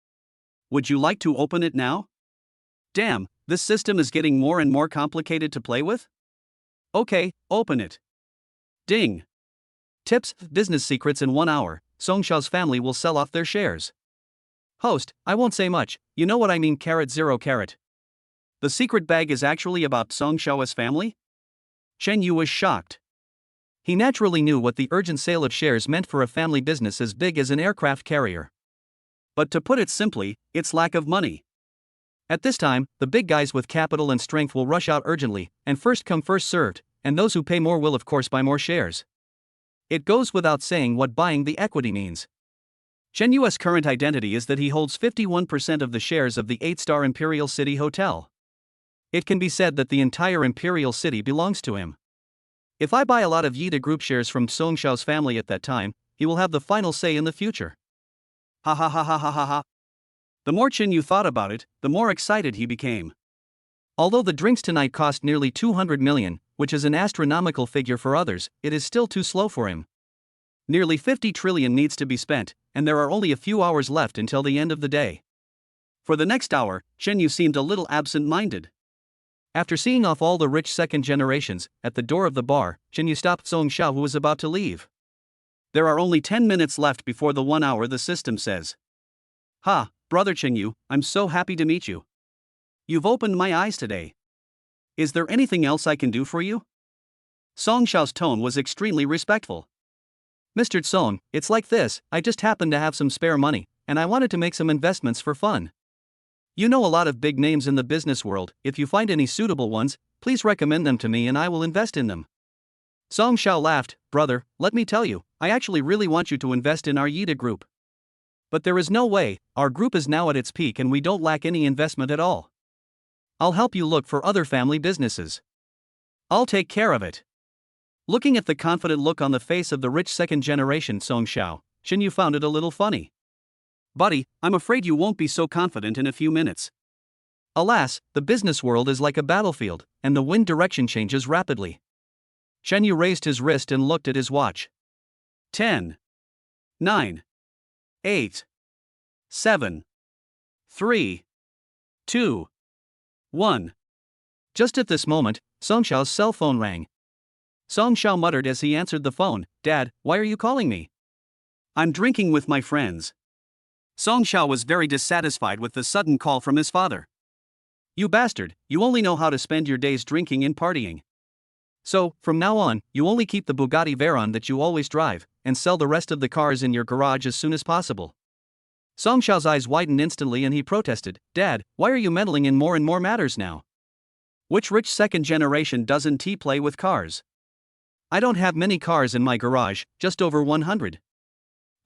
Would you like to open it now? Damn, this system is getting more and more complicated to play with? Okay, open it. Ding! Tips, business secrets in 1 hour, Songshao's family will sell off their shares. Host, I won't say much, you know what I mean, carrot 0 carrot. The secret bag is actually about Song Xiao's family? Chen Yu was shocked. He naturally knew what the urgent sale of shares meant for a family business as big as an aircraft carrier. But to put it simply, it's lack of money. At this time, the big guys with capital and strength will rush out urgently, and first come first served, and those who pay more will of course buy more shares. It goes without saying what buying the equity means. Chen Yu's current identity is that he holds 51% of the shares of the 8-star Imperial City Hotel. It can be said that the entire Imperial City belongs to him. If I buy a lot of Yida Group shares from Song Xiao's family at that time, he will have the final say in the future. Ha ha ha ha ha ha ha. The more Chen Yu thought about it, the more excited he became. Although the drinks tonight cost nearly 200 million, which is an astronomical figure for others, it is still too slow for him. Nearly 50 trillion needs to be spent, and there are only a few hours left until the end of the day. For the next hour, Chen Yu seemed a little absent-minded. After seeing off all the rich second generations, at the door of the bar, Chen Yu stopped Song Xiao, who was about to leave. There are only 10 minutes left before the 1 hour, the system says. Ha, brother Chen Yu, I'm so happy to meet you. You've opened my eyes today. Is there anything else I can do for you? Song Xiao's tone was extremely respectful. Mr. Song, it's like this, I just happened to have some spare money, and I wanted to make some investments for fun. You know a lot of big names in the business world, if you find any suitable ones, please recommend them to me and I will invest in them. Song Xiao laughed, brother, let me tell you, I actually really want you to invest in our Yida Group. But there is no way, our group is now at its peak and we don't lack any investment at all. I'll help you look for other family businesses. I'll take care of it. Looking at the confident look on the face of the rich second generation Song Xiao, Chen Yu found it a little funny. Buddy, I'm afraid you won't be so confident in a few minutes. Alas, the business world is like a battlefield, and the wind direction changes rapidly. Chen Yu raised his wrist and looked at his watch. 10, 9, 8, 7, 3, 2, 1. Just at this moment, Song Xiao's cell phone rang. Song Xiao muttered as he answered the phone, Dad, why are you calling me? I'm drinking with my friends. Song Xiao was very dissatisfied with the sudden call from his father. You bastard, you only know how to spend your days drinking and partying. So, from now on, you only keep the Bugatti Veyron that you always drive, and sell the rest of the cars in your garage as soon as possible. Song Xiao's eyes widened instantly and he protested, Dad, why are you meddling in more and more matters now? Which rich second generation doesn't play with cars? I don't have many cars in my garage, just over 100.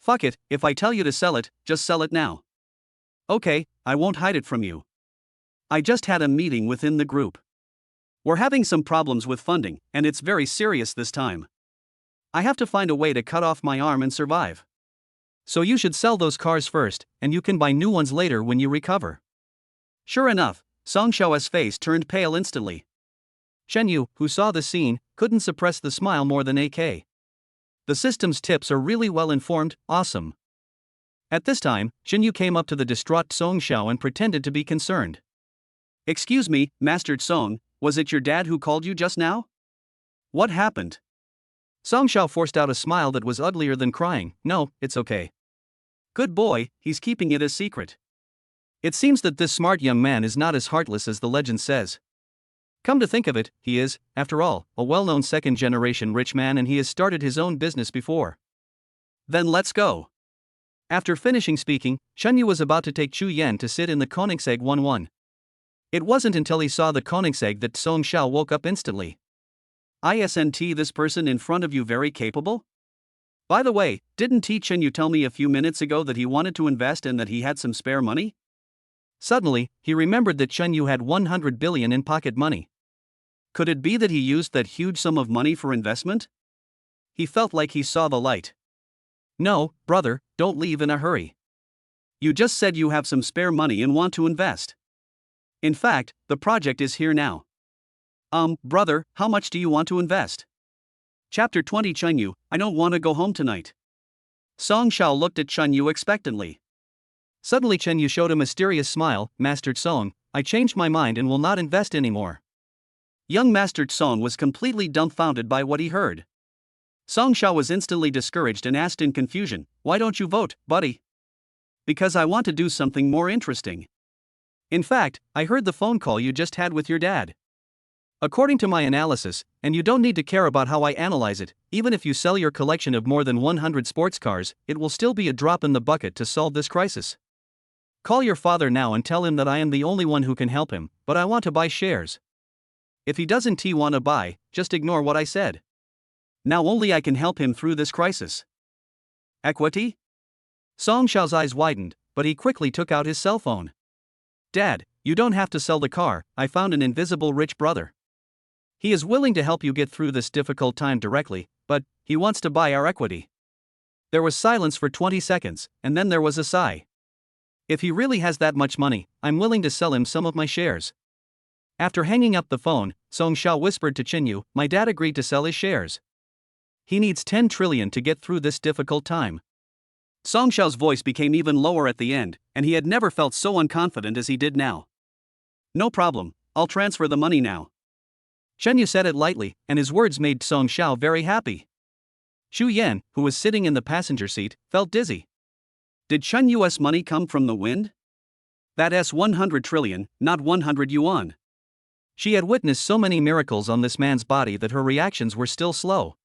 Fuck it, if I tell you to sell it, just sell it now. Okay, I won't hide it from you. I just had a meeting within the group. We're having some problems with funding, and it's very serious this time. I have to find a way to cut off my arm and survive. So you should sell those cars first, and you can buy new ones later when you recover. Sure enough, Song Xiao's face turned pale instantly. Chen Yu, who saw the scene, couldn't suppress the smile more than AK. The system's tips are really well informed, awesome. At this time, Chen Yu came up to the distraught Song Xiao and pretended to be concerned. Excuse me, Master Song, was it your dad who called you just now? What happened? Song Xiao forced out a smile that was uglier than crying. No, it's okay. Good boy, he's keeping it a secret. It seems that this smart young man is not as heartless as the legend says. Come to think of it, he is, after all, a well-known second-generation rich man and he has started his own business before. Then let's go. After finishing speaking, Chen Yu was about to take Chu Yan to sit in the Koenigsegg 1-1. It wasn't until he saw the Koenigsegg that Song Xiao woke up instantly. Isn't this person in front of you very capable? By the way, didn't Chen Yu tell me a few minutes ago that he wanted to invest and that he had some spare money? Suddenly, he remembered that Chen Yu had 100 billion in pocket money. Could it be that he used that huge sum of money for investment? He felt like he saw the light. No, brother, don't leave in a hurry. You just said you have some spare money and want to invest. In fact, the project is here now. Brother, how much do you want to invest? Chapter 20 Chen Yu, I don't want to go home tonight. Song Xiao looked at Chen Yu expectantly. Suddenly Chen Yu showed a mysterious smile. Master Song, I changed my mind and will not invest anymore. Young Master Song was completely dumbfounded by what he heard. Song Xiao was instantly discouraged and asked in confusion, why don't you vote, buddy? Because I want to do something more interesting. In fact, I heard the phone call you just had with your dad. According to my analysis, and you don't need to care about how I analyze it, even if you sell your collection of more than 100 sports cars, it will still be a drop in the bucket to solve this crisis. Call your father now and tell him that I am the only one who can help him, but I want to buy shares. If he doesn't want to buy, just ignore what I said. Now only I can help him through this crisis. Equity? Song Xiao's eyes widened, but he quickly took out his cell phone. Dad, you don't have to sell the car, I found an invisible rich brother. He is willing to help you get through this difficult time directly, but he wants to buy our equity. There was silence for 20 seconds, and then there was a sigh. If he really has that much money, I'm willing to sell him some of my shares. After hanging up the phone, Song Xiao whispered to Qin Yu, my dad agreed to sell his shares. He needs 10 trillion to get through this difficult time. Song Xiao's voice became even lower at the end, and he had never felt so unconfident as he did now. No problem, I'll transfer the money now. Qin Yu said it lightly, and his words made Song Xiao very happy. Xu Yan, who was sitting in the passenger seat, felt dizzy. Did Qin Yu's money come from the wind? That's 100 trillion, not 100 yuan. She had witnessed so many miracles on this man's body that her reactions were still slow.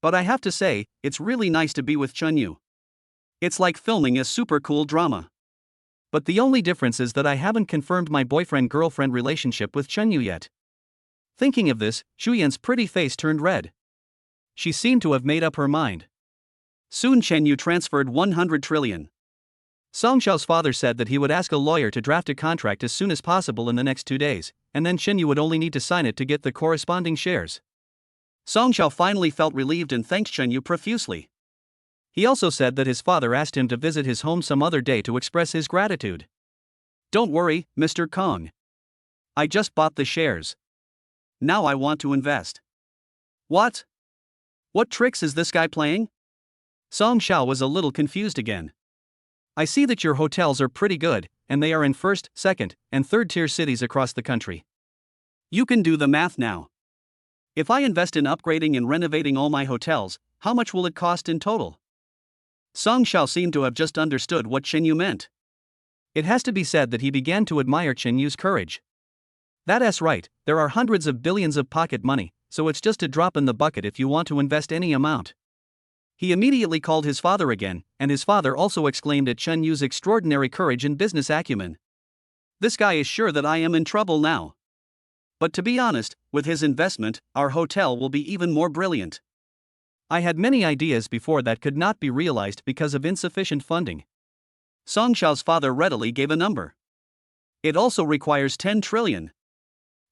But I have to say, it's really nice to be with Qin Yu. It's like filming a super cool drama. But the only difference is that I haven't confirmed my boyfriend-girlfriend relationship with Qin Yu yet. Thinking of this, Xu Yan's pretty face turned red. She seemed to have made up her mind. Soon Qin Yu transferred 100 trillion. Song Xiao's father said that he would ask a lawyer to draft a contract as soon as possible in the next 2 days, and then Qin Yu would only need to sign it to get the corresponding shares. Song Xiao finally felt relieved and thanked Qin Yu profusely. He also said that his father asked him to visit his home some other day to express his gratitude. Don't worry, Mr. Kong. I just bought the shares. Now I want to invest. What? What tricks is this guy playing? Song Xiao was a little confused again. I see that your hotels are pretty good, and they are in first, second, and third tier cities across the country. You can do the math now. If I invest in upgrading and renovating all my hotels, how much will it cost in total? Song Xiao seemed to have just understood what Qin Yu meant. It has to be said that he began to admire Qin Yu's courage. That's right, there are hundreds of billions of pocket money, so it's just a drop in the bucket if you want to invest any amount. He immediately called his father again, and his father also exclaimed at Qin Yu's extraordinary courage and business acumen. This guy is sure that I am in trouble now. But to be honest, with his investment, our hotel will be even more brilliant. I had many ideas before that could not be realized because of insufficient funding. Song Xiao's father readily gave a number. It also requires 10 trillion.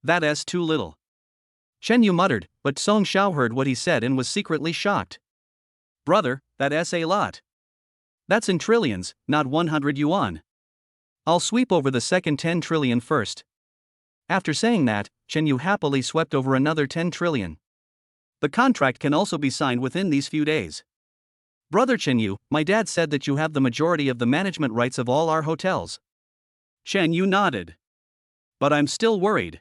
That's too little. Qin Yu muttered, but Song Xiao heard what he said and was secretly shocked. Brother, that's a lot. That's in trillions, not 100 yuan. I'll sweep over the second 10 trillion first. After saying that, Qin Yu happily swept over another 10 trillion. The contract can also be signed within these few days. Brother Qin Yu, my dad said that you have the majority of the management rights of all our hotels. Qin Yu nodded. But I'm still worried.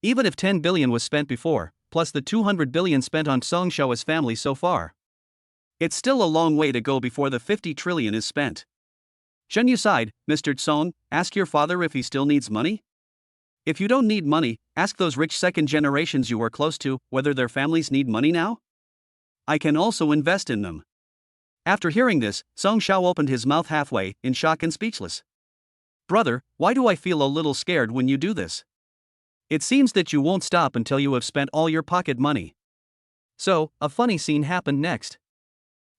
Even if 10 billion was spent before, plus the 200 billion spent on Song Xiao's family so far, it's still a long way to go before the 50 trillion is spent. Qin Yu sighed, Mr. Song, ask your father if he still needs money? If you don't need money, ask those rich second generations you were close to whether their families need money now? I can also invest in them. After hearing this, Song Xiao opened his mouth halfway, in shock and speechless. Brother, why do I feel a little scared when you do this? It seems that you won't stop until you have spent all your pocket money. So, a funny scene happened next.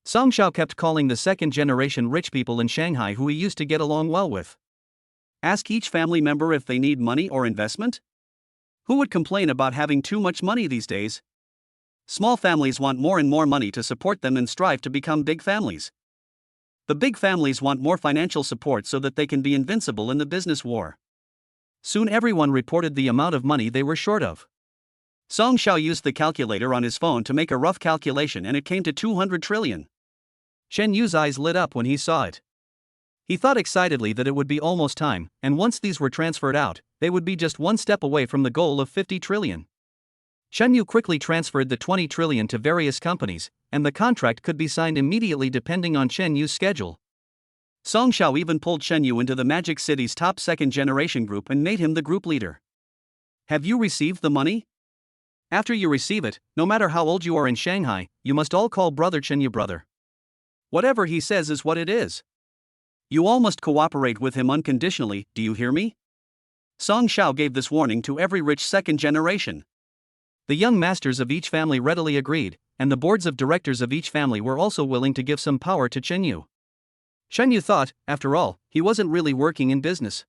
Song Xiao kept calling the second-generation rich people in Shanghai who he used to get along well with. Ask each family member if they need money or investment? Who would complain about having too much money these days? Small families want more and more money to support them and strive to become big families. The big families want more financial support so that they can be invincible in the business war. Soon everyone reported the amount of money they were short of. Song Xiao used the calculator on his phone to make a rough calculation and it came to 200 trillion. Qin Yu's eyes lit up when he saw it. He thought excitedly that it would be almost time, and once these were transferred out, they would be just one step away from the goal of 50 trillion. Qin Yu quickly transferred the 20 trillion to various companies, and the contract could be signed immediately depending on Qin Yu's schedule. Song Xiao even pulled Chen Yu into the Magic City's top second-generation group and made him the group leader. Have you received the money? After you receive it, no matter how old you are in Shanghai, you must all call brother Chen Yu brother. Whatever he says is what it is. You all must cooperate with him unconditionally, do you hear me? Song Xiao gave this warning to every rich second generation. The young masters of each family readily agreed, and the boards of directors of each family were also willing to give some power to Chen Yu. Chen Yu thought, after all, he wasn't really working in business.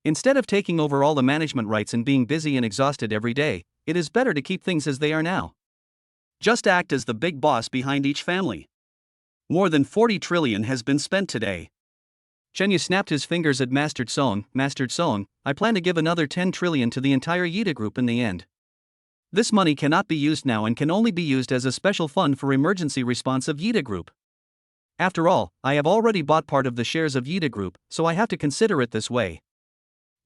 Instead of taking over all the management rights and being busy and exhausted every day, it is better to keep things as they are now. Just act as the big boss behind each family. More than 40 trillion has been spent today. Chen Yu snapped his fingers at Master Song. I plan to give another 10 trillion to the entire Yida Group in the end. This money cannot be used now and can only be used as a special fund for emergency response of Yida Group. After all, I have already bought part of the shares of Yida Group, so I have to consider it this way.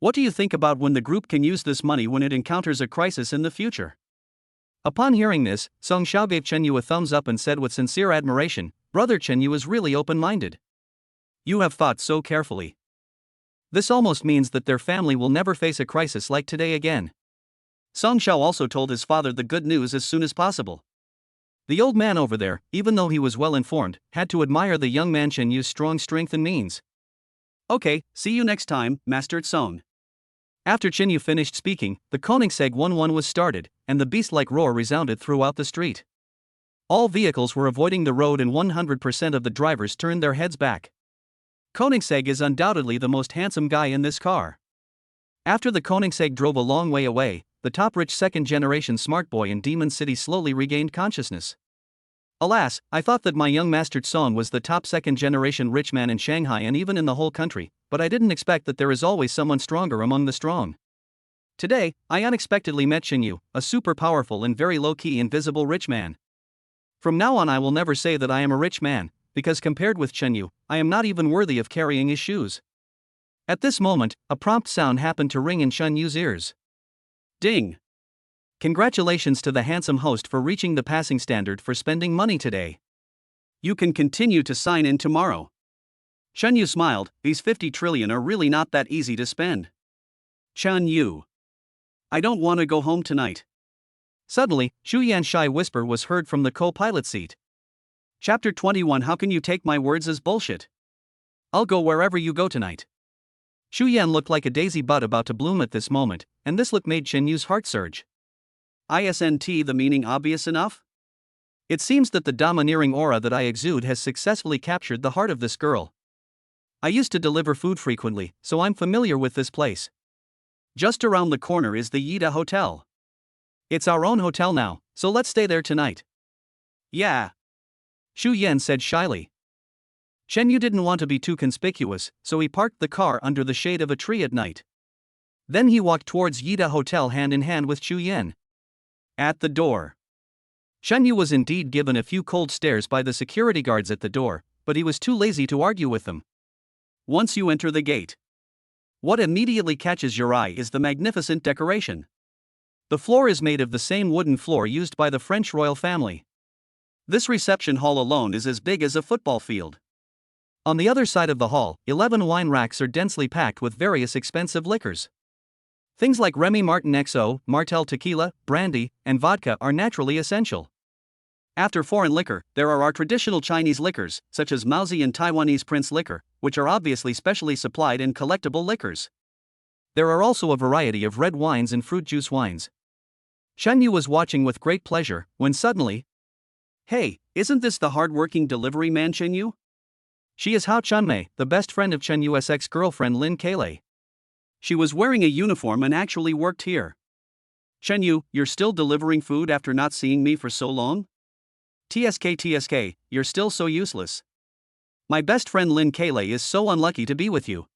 What do you think about when the group can use this money when it encounters a crisis in the future? Upon hearing this, Song Xiao gave Chen Yu a thumbs up and said with sincere admiration, "Brother Chen Yu is really open-minded. You have thought so carefully. This almost means that their family will never face a crisis like today again." Song Xiao also told his father the good news as soon as possible. The old man over there, even though he was well informed, had to admire the young man Chen Yu's strong strength and means. Okay, see you next time, Master Song. After Chen Yu finished speaking, the Koenigsegg 1-1 was started, and the beast-like roar resounded throughout the street. All vehicles were avoiding the road and 100% of the drivers turned their heads back. Koenigsegg is undoubtedly the most handsome guy in this car. After the Koenigsegg drove a long way away, the top-rich second-generation smart boy in Demon City slowly regained consciousness. Alas, I thought that my young Master Song was the top second-generation rich man in Shanghai and even in the whole country, but I didn't expect that there is always someone stronger among the strong. Today, I unexpectedly met Chen Yu, a super powerful and very low-key invisible rich man. From now on I will never say that I am a rich man, because compared with Chen Yu, I am not even worthy of carrying his shoes. At this moment, a prompt sound happened to ring in Chen Yu's ears. Ding! Congratulations to the handsome host for reaching the passing standard for spending money today. You can continue to sign in tomorrow. Chen Yu smiled. These 50 trillion are really not that easy to spend. Chen Yu. I don't want to go home tonight. Suddenly, Xu Yan's shy whisper was heard from the co-pilot seat. Chapter 21. How can you take my words as bullshit? I'll go wherever you go tonight. Xu Yan looked like a daisy bud about to bloom at this moment, and this look made Chen Yu's heart surge. Isn't the meaning obvious enough? It seems that the domineering aura that I exude has successfully captured the heart of this girl. I used to deliver food frequently, so I'm familiar with this place. Just around the corner is the Yida Hotel. It's our own hotel now, so let's stay there tonight. Yeah. Xu Yan said shyly. Chen Yu didn't want to be too conspicuous, so he parked the car under the shade of a tree at night. Then he walked towards Yida Hotel hand in hand with Xu Yan. At the door. Chen Yu was indeed given a few cold stares by the security guards at the door, but he was too lazy to argue with them. Once you enter the gate, what immediately catches your eye is the magnificent decoration. The floor is made of the same wooden floor used by the French royal family. This reception hall alone is as big as a football field. On the other side of the hall, 11 wine racks are densely packed with various expensive liquors. Things like Remy Martin XO, Martell tequila, brandy, and vodka are naturally essential. After foreign liquor, there are our traditional Chinese liquors, such as Maozi and Taiwanese Prince liquor, which are obviously specially supplied in collectible liquors. There are also a variety of red wines and fruit juice wines. Chen Yu was watching with great pleasure, when suddenly, "Hey, isn't this the hard-working delivery man Chen Yu?" She is Hao Chunmei, the best friend of Chen Yu's ex-girlfriend Lin Keilei. She was wearing a uniform and actually worked here. Chen Yu, you're still delivering food after not seeing me for so long? TSK, you're still so useless. My best friend Lin Keilei is so unlucky to be with you.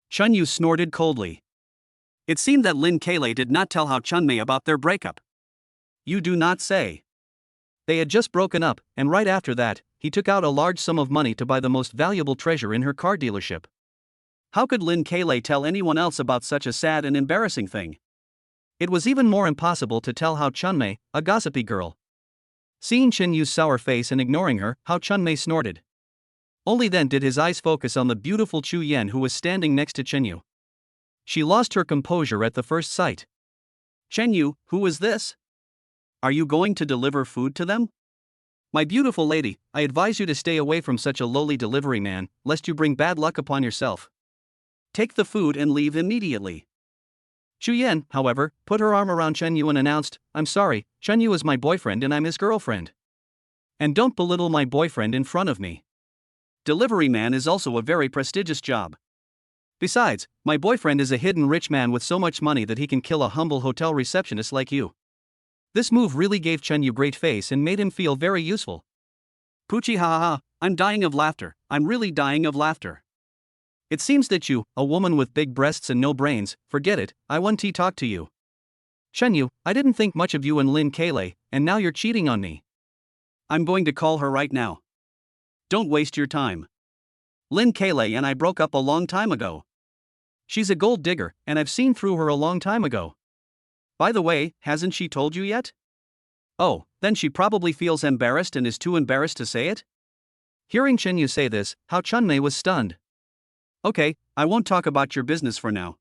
Chen Yu snorted coldly. It seemed that Lin Keilei did not tell Hao Chunmei about their breakup. You do not say. They had just broken up, and right after that, he took out a large sum of money to buy the most valuable treasure in her car dealership. How could Lin Keilei tell anyone else about such a sad and embarrassing thing? It was even more impossible to tell Hao Chunmei, a gossipy girl. Seeing Chen Yu's sour face and ignoring her, Hao Chunmei snorted. Only then did his eyes focus on the beautiful Chu Yan who was standing next to Chen Yu. She lost her composure at the first sight. Chen Yu, who is this? Are you going to deliver food to them? My beautiful lady, I advise you to stay away from such a lowly delivery man, lest you bring bad luck upon yourself. Take the food and leave immediately. Chu Yan, however, put her arm around Chen Yu and announced, I'm sorry, Chen Yu is my boyfriend and I'm his girlfriend. And don't belittle my boyfriend in front of me. Delivery man is also a very prestigious job. Besides, my boyfriend is a hidden rich man with so much money that he can kill a humble hotel receptionist like you. This move really gave Chen Yu great face and made him feel very useful. Poochie ha ha ha, I'm dying of laughter, I'm really dying of laughter. It seems that you, a woman with big breasts and no brains, forget it, I want to talk to you. Chen Yu, I didn't think much of you and Lin Keilei, and now you're cheating on me. I'm going to call her right now. Don't waste your time. Lin Keilei and I broke up a long time ago. She's a gold digger, and I've seen through her a long time ago. By the way, hasn't she told you yet? Oh, then she probably feels embarrassed and is too embarrassed to say it? Hearing Chen Yu say this, Hao Chunmei was stunned. Okay, I won't talk about your business for now.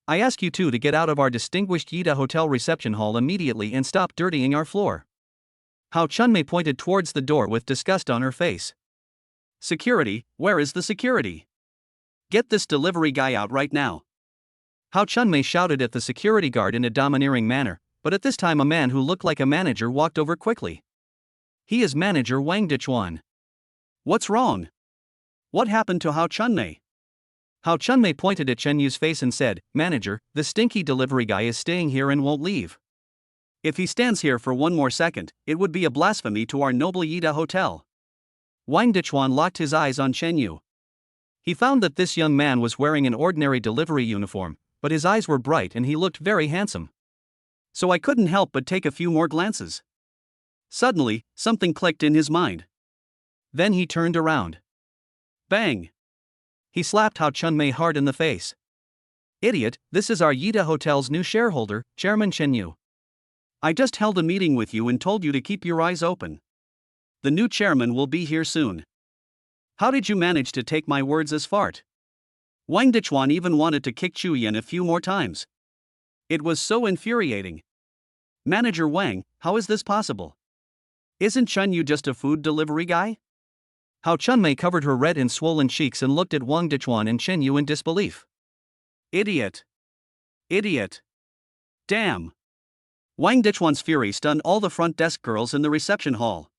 I ask you two to get out of our distinguished Yida Hotel reception hall immediately and stop dirtying our floor. Hao Chunmei pointed towards the door with disgust on her face. Security, where is the security? Get this delivery guy out right now. Hao Chunmei shouted at the security guard in a domineering manner, but at this time a man who looked like a manager walked over quickly. He is manager Wang Dechuan. What's wrong? What happened to Hao Chunmei? Hao Chunmei pointed at Chen Yu's face and said, Manager, the stinky delivery guy is staying here and won't leave. If he stands here for one more second, it would be a blasphemy to our noble Yida Hotel. Wang Dechuan locked his eyes on Chen Yu. He found that this young man was wearing an ordinary delivery uniform, but his eyes were bright and he looked very handsome. So I couldn't help but take a few more glances. Suddenly, something clicked in his mind. Then he turned around. Bang! He slapped Hao Chunmei hard in the face. Idiot, this is our Yida Hotel's new shareholder, Chairman Chen Yu. I just held a meeting with you and told you to keep your eyes open. The new chairman will be here soon. How did you manage to take my words as fart? Wang Dechuan even wanted to kick Chu Yan a few more times. It was so infuriating. Manager Wang, how is this possible? Isn't Chen Yu just a food delivery guy? Hao Chunmei covered her red and swollen cheeks and looked at Wang Dechuan and Chen Yu in disbelief. Idiot. Idiot. Damn. Wang Dechuan's fury stunned all the front desk girls in the reception hall.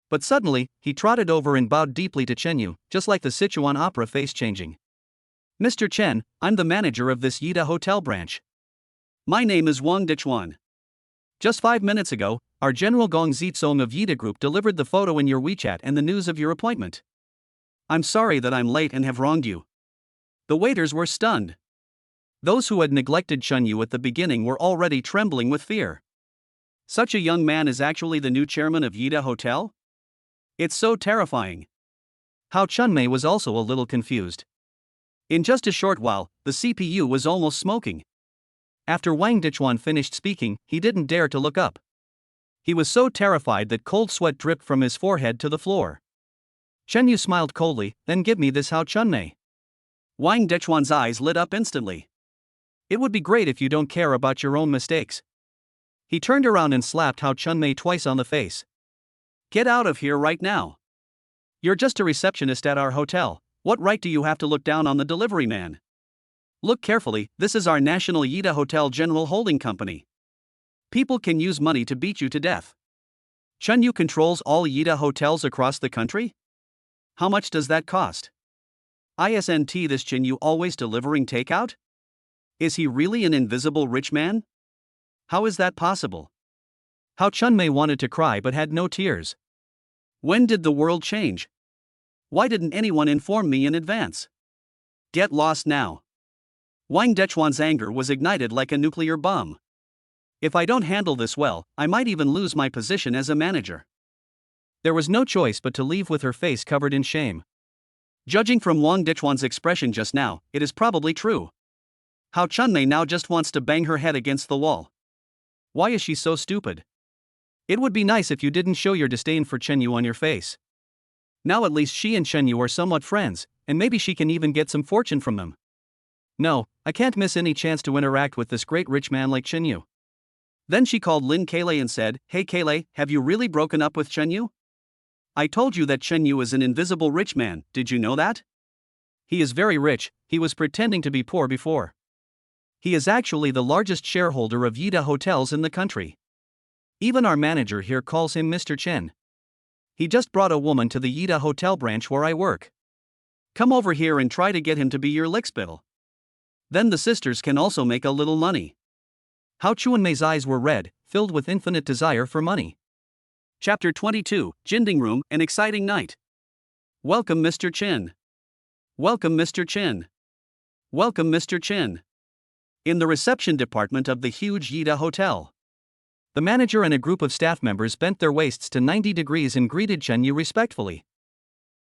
But suddenly, he trotted over and bowed deeply to Chen Yu, just like the Sichuan opera face changing. Mr. Chen, I'm the manager of this Yida Hotel branch. My name is Wang Dechuan. Just 5 minutes ago, our General Gong Zitsong of Yida Group delivered the photo in your WeChat and the news of your appointment. I'm sorry that I'm late and have wronged you. The waiters were stunned. Those who had neglected Chen Yu at the beginning were already trembling with fear. Such a young man is actually the new chairman of Yida Hotel? It's so terrifying. Hao Chunmei was also a little confused. In just a short while, the CPU was almost smoking. After Wang Dechuan finished speaking, he didn't dare to look up. He was so terrified that cold sweat dripped from his forehead to the floor. Chen Yu smiled coldly, then give me this Hao Chunmei. Wang Dechuan's eyes lit up instantly. It would be great if you don't care about your own mistakes. He turned around and slapped Hao Chunmei twice on the face. Get out of here right now. You're just a receptionist at our hotel. What right do you have to look down on the delivery man? Look carefully, this is our National Yida Hotel General Holding Company. People can use money to beat you to death. Chen Yu controls all Yida hotels across the country? How much does that cost? Isn't this Chen Yu always delivering takeout? Is he really an invisible rich man? How is that possible? Hao Chunmei wanted to cry but had no tears. When did the world change? Why didn't anyone inform me in advance? Get lost now. Wang Dechuan's anger was ignited like a nuclear bomb. If I don't handle this well, I might even lose my position as a manager. There was no choice but to leave with her face covered in shame. Judging from Wang Dechuan's expression just now, it is probably true. Hao Chunmei now just wants to bang her head against the wall. Why is she so stupid? It would be nice if you didn't show your disdain for Chen Yu on your face. Now at least she and Chen Yu are somewhat friends, and maybe she can even get some fortune from them. No, I can't miss any chance to interact with this great rich man like Chen Yu. Then she called Lin Keilei and said, "Hey Keilei, have you really broken up with Chen Yu? I told you that Chen Yu is an invisible rich man, did you know that?" He is very rich, he was pretending to be poor before. He is actually the largest shareholder of Yida Hotels in the country. Even our manager here calls him Mr. Chen. He just brought a woman to the Yida Hotel branch where I work. Come over here and try to get him to be your lickspittle. Then the sisters can also make a little money. How Chuanmei's eyes were red, filled with infinite desire for money. Chapter 22, Jinding Room, an exciting night. Welcome Mr. Chen. Welcome Mr. Chen. Welcome Mr. Chen. In the reception department of the huge Yida Hotel. The manager and a group of staff members bent their waists to 90 degrees and greeted Chen Yu respectfully.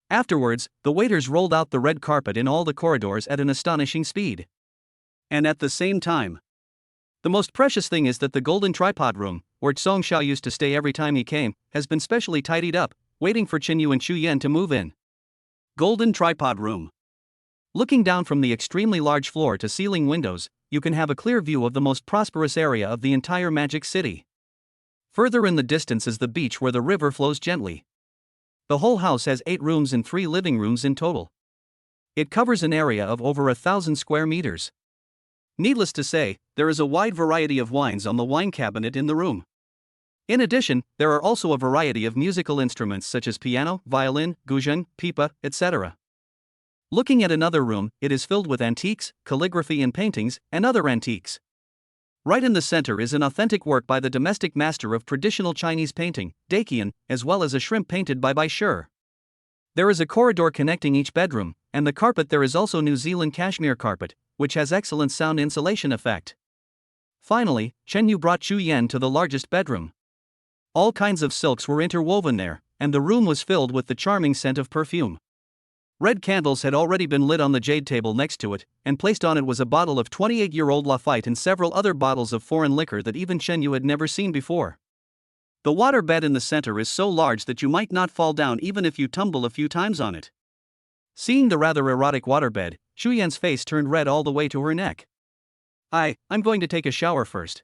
Afterwards, the waiters rolled out the red carpet in all the corridors at an astonishing speed. And at the same time, the most precious thing is that the golden tripod room, where Song Xiao used to stay every time he came, has been specially tidied up, waiting for Chen Yu and Chu Yan to move in. Golden tripod room. Looking down from the extremely large floor-to-ceiling windows, you can have a clear view of the most prosperous area of the entire Magic City. Further in the distance is the beach where the river flows gently. The whole house has 8 rooms and 3 living rooms in total. It covers an area of over 1,000 square meters. Needless to say, there is a wide variety of wines on the wine cabinet in the room. In addition, there are also a variety of musical instruments such as piano, violin, guzheng, pipa, etc. Looking at another room, it is filled with antiques, calligraphy and paintings, and other antiques. Right in the center is an authentic work by the domestic master of traditional Chinese painting, Daqian, as well as a shrimp painted by Bai Shi. There is a corridor connecting each bedroom, and the carpet there is also New Zealand cashmere carpet, which has excellent sound insulation effect. Finally, Chen Yu brought Chu Yan to the largest bedroom. All kinds of silks were interwoven there, and the room was filled with the charming scent of perfume. Red candles had already been lit on the jade table next to it, and placed on it was a bottle of 28-year-old Lafite and several other bottles of foreign liquor that even Chen Yu had never seen before. The water bed in the center is so large that you might not fall down even if you tumble a few times on it. Seeing the rather erotic waterbed, Chu Yan's face turned red all the way to her neck. I'm going to take a shower first.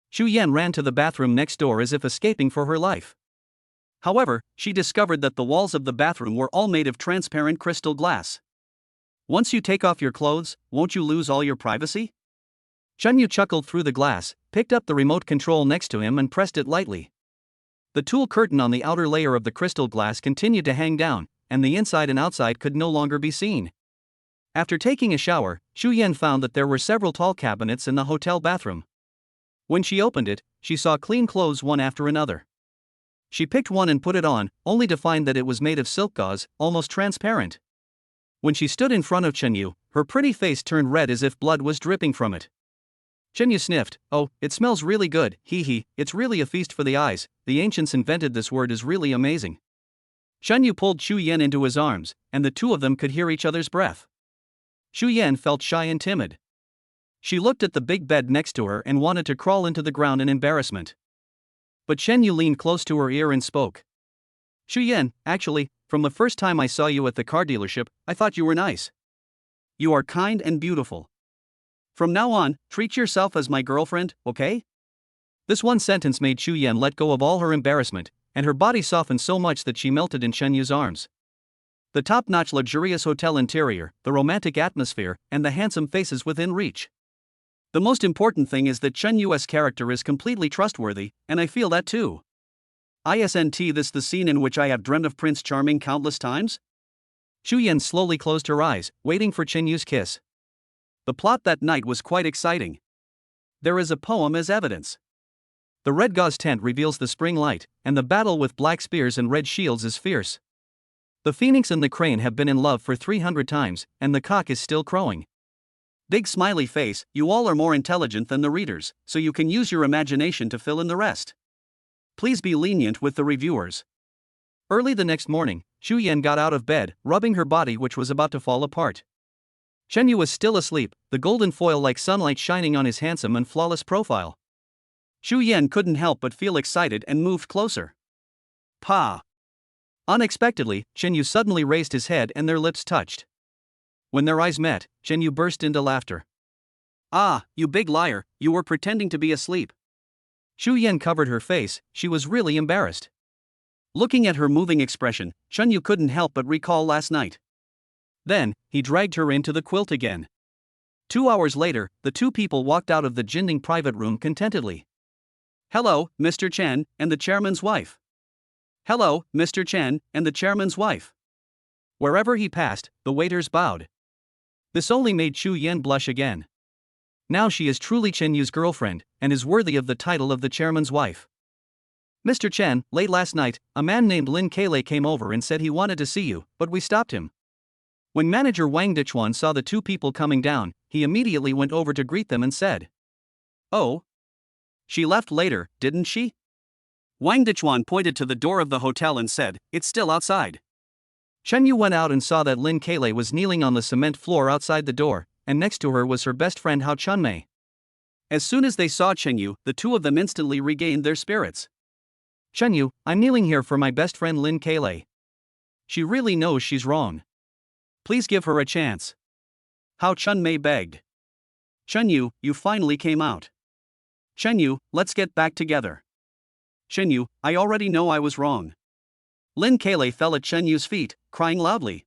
Chu Yan ran to the bathroom next door as if escaping for her life. However, she discovered that the walls of the bathroom were all made of transparent crystal glass. Once you take off your clothes, won't you lose all your privacy? Chen Yu chuckled through the glass, picked up the remote control next to him and pressed it lightly. The tulle curtain on the outer layer of the crystal glass continued to hang down, and the inside and outside could no longer be seen. After taking a shower, Chu Yan found that there were several tall cabinets in the hotel bathroom. When she opened it, she saw clean clothes one after another. She picked one and put it on, only to find that it was made of silk gauze, almost transparent. When she stood in front of Chen Yu, her pretty face turned red as if blood was dripping from it. Chen Yu sniffed. "Oh, it smells really good, hee, it's really a feast for the eyes, the ancients invented this word is really amazing." Chen Yu pulled Chu Yan into his arms, and the two of them could hear each other's breath. Chu Yan felt shy and timid. She looked at the big bed next to her and wanted to crawl into the ground in embarrassment. But Chen Yu leaned close to her ear and spoke. "Chu Yan, actually, from the first time I saw you at the car dealership, I thought you were nice. You are kind and beautiful. From now on, treat yourself as my girlfriend, okay?" This one sentence made Chu Yan let go of all her embarrassment, and her body softened so much that she melted in Chen Yu's arms. The top-notch luxurious hotel interior, the romantic atmosphere, and the handsome faces within reach. The most important thing is that Chen Yu's character is completely trustworthy, and I feel that too. Isn't this the scene in which I have dreamt of Prince Charming countless times? Chu Yan slowly closed her eyes, waiting for Chen Yu's kiss. The plot that night was quite exciting. There is a poem as evidence. The red gauze tent reveals the spring light, and the battle with black spears and red shields is fierce. The phoenix and the crane have been in love for 300 times, and the cock is still crowing. Big smiley face, you all are more intelligent than the readers, so you can use your imagination to fill in the rest. Please be lenient with the reviewers. Early the next morning, Chu Yan got out of bed, rubbing her body which was about to fall apart. Chen Yu was still asleep, the golden foil like sunlight shining on his handsome and flawless profile. Chu Yan couldn't help but feel excited and moved closer. "Pa! Unexpectedly, Chen Yu suddenly raised his head and their lips touched. When their eyes met, Chen Yu burst into laughter. Ah, you big liar, you were pretending to be asleep. Xu Yan covered her face, she was really embarrassed. Looking at her moving expression, Chen Yu couldn't help but recall last night. Then, he dragged her into the quilt again. 2 hours later, the two people walked out of the Jinding private room contentedly. Hello, Mr. Chen, and the chairman's wife. Hello, Mr. Chen, and the chairman's wife. Wherever he passed, the waiters bowed. This only made Xu Yan blush again. Now she is truly Chen Yu's girlfriend, and is worthy of the title of the chairman's wife. Mr. Chen, late last night, a man named Lin Keilei came over and said he wanted to see you, but we stopped him. When manager Wang Dichuan saw the two people coming down, he immediately went over to greet them and said, Oh? She left later, didn't she? Wang Dichuan pointed to the door of the hotel and said, It's still outside. Chen Yu went out and saw that Lin Keilei was kneeling on the cement floor outside the door, and next to her was her best friend Hao Chunmei. As soon as they saw Chen Yu, the two of them instantly regained their spirits. Chen Yu, I'm kneeling here for my best friend Lin Keilei. She really knows she's wrong. Please give her a chance. Hao Chunmei begged. Chen Yu, you finally came out. Chen Yu, let's get back together. Chen Yu, I already know I was wrong. Lin Keilei fell at Chen Yu's feet, crying loudly.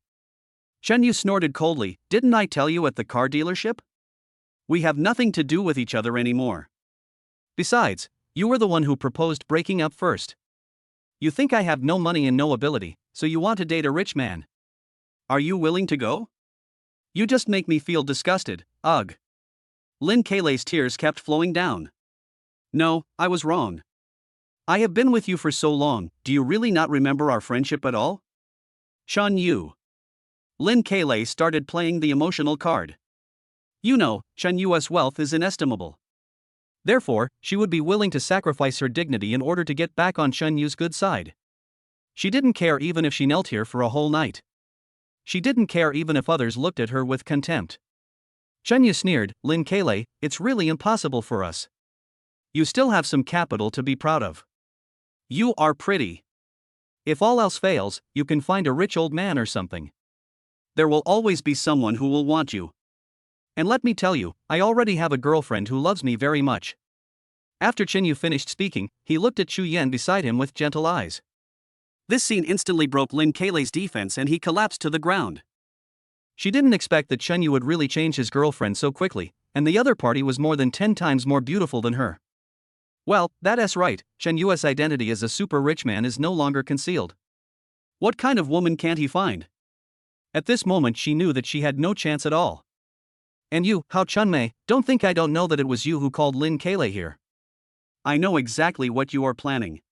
Chen Yu snorted coldly, Didn't I tell you at the car dealership? We have nothing to do with each other anymore. Besides, you were the one who proposed breaking up first. You think I have no money and no ability, so you want to date a rich man. Are you willing to go? You just make me feel disgusted, ugh. Lin Keilei's tears kept flowing down. No, I was wrong. I have been with you for so long, do you really not remember our friendship at all? Chen Yu. Lin Keilei started playing the emotional card. You know, Chen Yu's wealth is inestimable. Therefore, she would be willing to sacrifice her dignity in order to get back on Chen Yu's good side. She didn't care even if she knelt here for a whole night. She didn't care even if others looked at her with contempt. Chen Yu sneered, Lin Keilei, it's really impossible for us. You still have some capital to be proud of. You are pretty. If all else fails, you can find a rich old man or something. There will always be someone who will want you. And let me tell you, I already have a girlfriend who loves me very much. After Chen Yu finished speaking, he looked at Xu Yan beside him with gentle eyes. This scene instantly broke Lin Keilei's defense and he collapsed to the ground. She didn't expect that Chen Yu would really change his girlfriend so quickly, and the other party was more than 10 times more beautiful than her. Well, that's right, Chen Yu's identity as a super rich man is no longer concealed. What kind of woman can't he find? At this moment she knew that she had no chance at all. And you, Hao Chunmei, don't think I don't know that it was you who called Lin Keilei here. I know exactly what you are planning.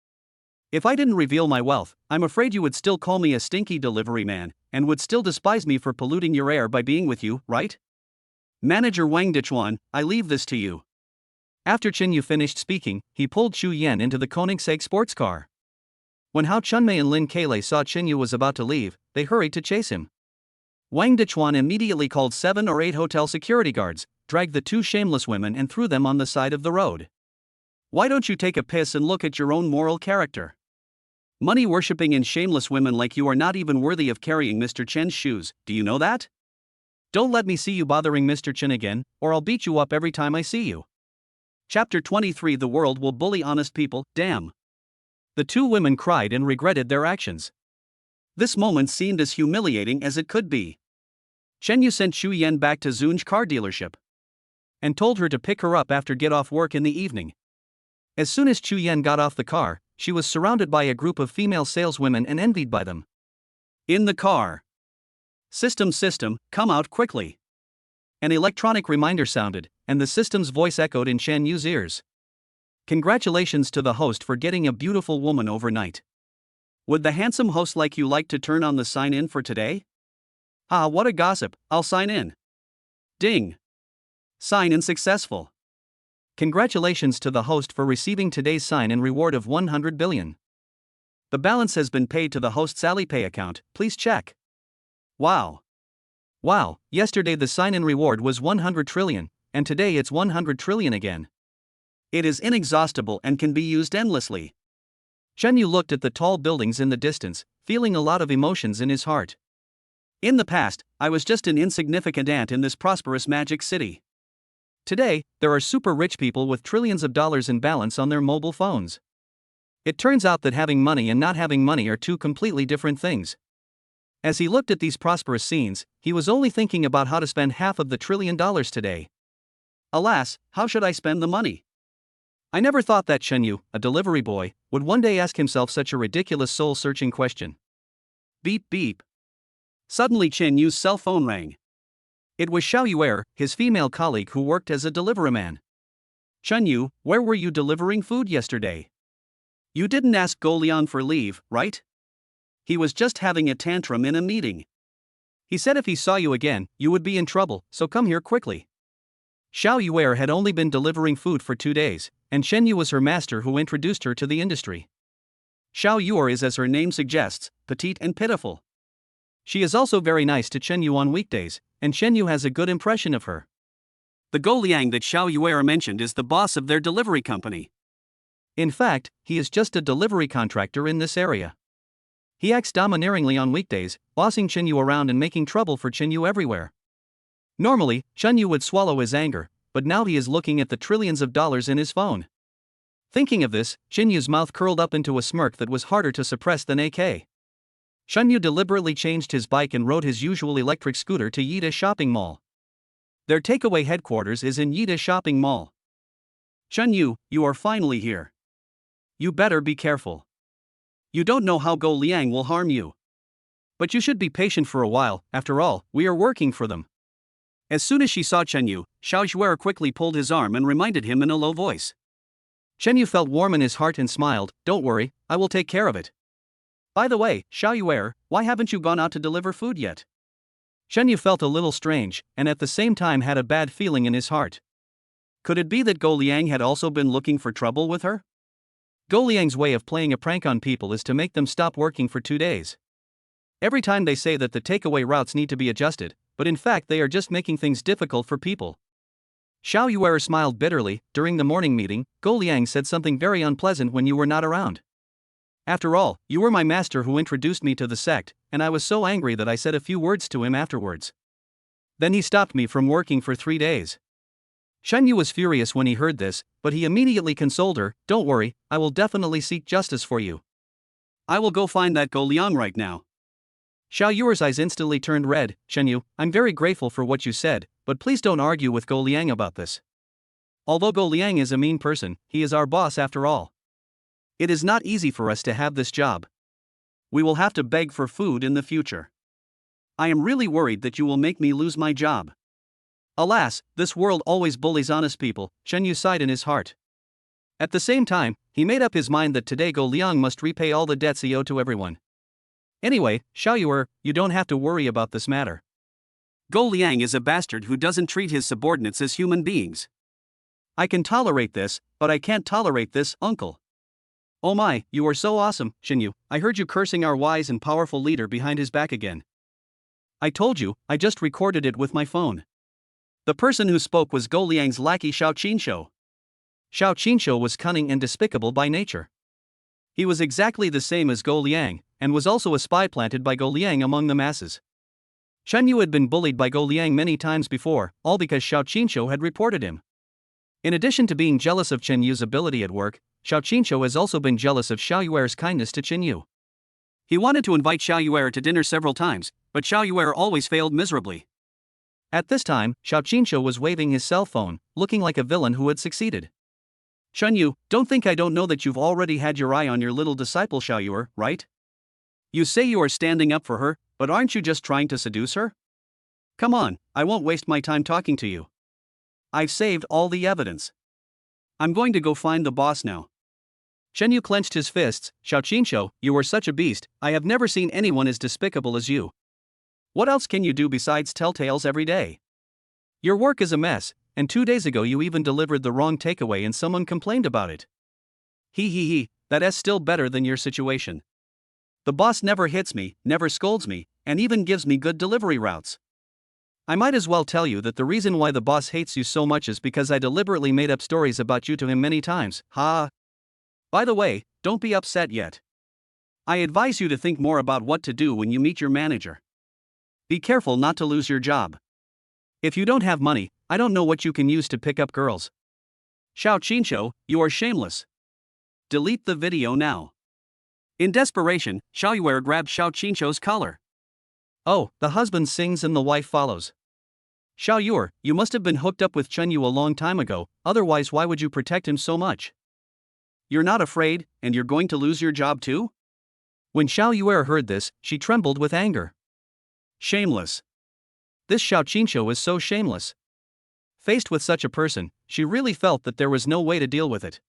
If I didn't reveal my wealth, I'm afraid you would still call me a stinky delivery man, and would still despise me for polluting your air by being with you, right? Manager Wang Dichuan, I leave this to you. After Chen Yu finished speaking, he pulled Xu Yan into the Koenigsegg sports car. When Hao Chunmei and Lin Keilei saw Chen Yu was about to leave, they hurried to chase him. Wang Dichuan immediately called 7 or 8 hotel security guards, dragged the two shameless women and threw them on the side of the road. Why don't you take a piss and look at your own moral character? Money-worshipping and shameless women like you are not even worthy of carrying Mr. Chen's shoes, do you know that? Don't let me see you bothering Mr. Chen again, or I'll beat you up every time I see you. Chapter 23 The world will bully honest people, damn. The two women cried and regretted their actions. This moment seemed as humiliating as it could be. Chen Yu sent Xu Yan back to Zun's car dealership and told her to pick her up after get off work in the evening. As soon as Xu Yan got off the car, she was surrounded by a group of female saleswomen and envied by them. In the car. System, come out quickly. An electronic reminder sounded, and the system's voice echoed in Chen Yu's ears. Congratulations to the host for getting a beautiful woman overnight. Would the handsome host like to turn on the sign-in for today? Ah, what a gossip, I'll sign in. Ding. Sign-in successful. Congratulations to the host for receiving today's sign-in reward of 100 billion. The balance has been paid to the host's Alipay account, please check. Wow. Wow, yesterday the sign-in reward was 100 trillion, and today it's 100 trillion again. It is inexhaustible and can be used endlessly. Chen Yu looked at the tall buildings in the distance, feeling a lot of emotions in his heart. In the past, I was just an insignificant ant in this prosperous magic city. Today, there are super rich people with trillions of dollars in balance on their mobile phones. It turns out that having money and not having money are two completely different things. As he looked at these prosperous scenes, he was only thinking about how to spend half of the $1 trillion today. Alas, how should I spend the money? I never thought that Chen, a delivery boy, would one day ask himself such a ridiculous soul-searching question. Beep beep. Suddenly Chen Yu's cell phone rang. It was Xiao Yuer, his female colleague who worked as a deliveryman. Chen Yu, where were you delivering food yesterday? You didn't ask Go Liang for leave, right? He was just having a tantrum in a meeting. He said if he saw you again, you would be in trouble, so come here quickly. Xiao Yuer had only been delivering food for 2 days, and Chen Yu was her master who introduced her to the industry. Xiao Yuer is, as her name suggests, petite and pitiful. She is also very nice to Chen Yu on weekdays, and Chen Yu has a good impression of her. The Go Liang that Xiao Yuer mentioned is the boss of their delivery company. In fact, he is just a delivery contractor in this area. He acts domineeringly on weekdays, bossing Chen Yu around and making trouble for Chen Yu everywhere. Normally, Chen Yu would swallow his anger, but now he is looking at the trillions of dollars in his phone. Thinking of this, Chen Yu's mouth curled up into a smirk that was harder to suppress than AK. Chen Yu deliberately changed his bike and rode his usual electric scooter to Yida Shopping Mall. Their takeaway headquarters is in Yida Shopping Mall. Chen Yu, you are finally here. You better be careful. You don't know how Go Liang will harm you. But you should be patient for a while, after all, we are working for them. As soon as she saw Chen Yu, Xiao Yuer quickly pulled his arm and reminded him in a low voice. Chen Yu felt warm in his heart and smiled, "Don't worry, I will take care of it." By the way, Xiao Yuer, why haven't you gone out to deliver food yet? Chen Yu felt a little strange, and at the same time had a bad feeling in his heart. Could it be that Go Liang had also been looking for trouble with her? Go Liang's way of playing a prank on people is to make them stop working for 2 days. Every time they say that the takeaway routes need to be adjusted, but in fact they are just making things difficult for people. Xiao Yuer smiled bitterly. During the morning meeting, Go Liang said something very unpleasant when you were not around. After all, you were my master who introduced me to the sect, and I was so angry that I said a few words to him afterwards. Then he stopped me from working for 3 days. Chen Yu was furious when he heard this, but he immediately consoled her, "Don't worry, I will definitely seek justice for you. I will go find that Go Liang right now." Xiao Yuer's eyes instantly turned red. "Chen Yu, I'm very grateful for what you said, but please don't argue with Go Liang about this. Although Go Liang is a mean person, he is our boss after all. It is not easy for us to have this job. We will have to beg for food in the future. I am really worried that you will make me lose my job." Alas, this world always bullies honest people, Chen Yu sighed in his heart. At the same time, he made up his mind that today Go Liang must repay all the debts he owed to everyone. Anyway, Xiao Yuer, you don't have to worry about this matter. Go Liang is a bastard who doesn't treat his subordinates as human beings. I can tolerate this, but I can't tolerate this, uncle. Oh my, you are so awesome, Chen Yu. I heard you cursing our wise and powerful leader behind his back again. I told you, I just recorded it with my phone. The person who spoke was Go Liang's lackey Xiao Qinshu. Xiao Qinshu was cunning and despicable by nature. He was exactly the same as Go Liang, and was also a spy planted by Go Liang among the masses. Chen Yu had been bullied by Go Liang many times before, all because Xiao Qinshu had reported him. In addition to being jealous of Chen Yu's ability at work, Xiao Qinshu has also been jealous of Xiao Yuer's kindness to Chen Yu. He wanted to invite Xiao Yuer to dinner several times, but Xiao Yuer always failed miserably. At this time, Xiao Qinshu was waving his cell phone, looking like a villain who had succeeded. Chen Yu, don't think I don't know that you've already had your eye on your little disciple Xiao Yuer, right? You say you are standing up for her, but aren't you just trying to seduce her? Come on, I won't waste my time talking to you. I've saved all the evidence. I'm going to go find the boss now. Chen Yu clenched his fists. Xiao Qinshu, you are such a beast, I have never seen anyone as despicable as you. What else can you do besides tell tales every day? Your work is a mess, and 2 days ago you even delivered the wrong takeaway and someone complained about it. That's still better than your situation. The boss never hits me, never scolds me, and even gives me good delivery routes. I might as well tell you that the reason why the boss hates you so much is because I deliberately made up stories about you to him many times. Ha! By the way, don't be upset yet. I advise you to think more about what to do when you meet your manager. Be careful not to lose your job. If you don't have money, I don't know what you can use to pick up girls. Xiao Qinshou, you are shameless. Delete the video now. In desperation, Xiao Yuer grabbed Xiao Qinshou's collar. Oh, the husband sings and the wife follows. Xiao Yuer, you must have been hooked up with Chen Yu a long time ago, otherwise why would you protect him so much? You're not afraid, and you're going to lose your job too? When Xiao Yuer heard this, she trembled with anger. Shameless. This Xiao Qinshou is so shameless. Faced with such a person, she really felt that there was no way to deal with it.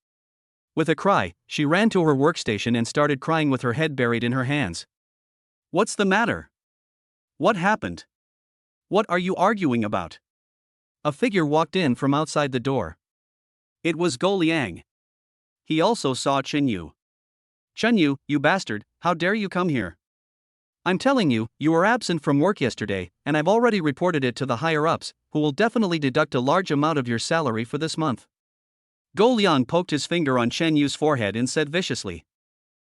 With a cry, she ran to her workstation and started crying with her head buried in her hands. What's the matter? What happened? What are you arguing about? A figure walked in from outside the door. It was Go Liang. He also saw Chen Yu. Chen Yu, you bastard, how dare you come here? I'm telling you, you were absent from work yesterday, and I've already reported it to the higher-ups, who will definitely deduct a large amount of your salary for this month. Go Liang poked his finger on Chen Yu's forehead and said viciously.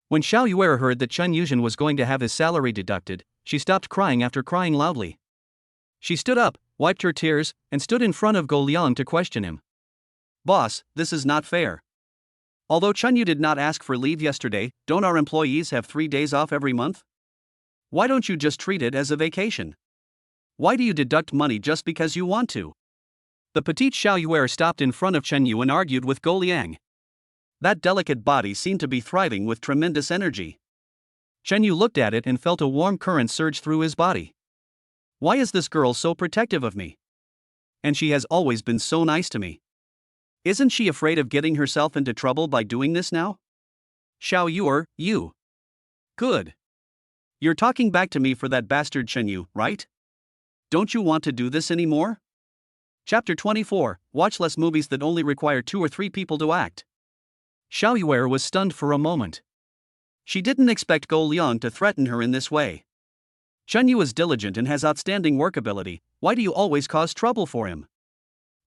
When Xiao Yuer heard that Chen Yuzhen was going to have his salary deducted, she stopped crying after crying loudly. She stood up, wiped her tears, and stood in front of Go Liang to question him. Boss, this is not fair. Although Chen Yu did not ask for leave yesterday, don't our employees have 3 days off every month? Why don't you just treat it as a vacation? Why do you deduct money just because you want to? The petite Xiao Yuer stopped in front of Chen Yu and argued with Go Liang. That delicate body seemed to be thriving with tremendous energy. Chen Yu looked at it and felt a warm current surge through his body. Why is this girl so protective of me? And she has always been so nice to me. Isn't she afraid of getting herself into trouble by doing this now? Xiao Yuer, you. Good. You're talking back to me for that bastard Chen Yu, right? Don't you want to do this anymore? Chapter 24, watch less movies that only require 2 or 3 people to act. Xiao Yuer was stunned for a moment. She didn't expect Go Liang to threaten her in this way. Chen Yu is diligent and has outstanding work ability, why do you always cause trouble for him?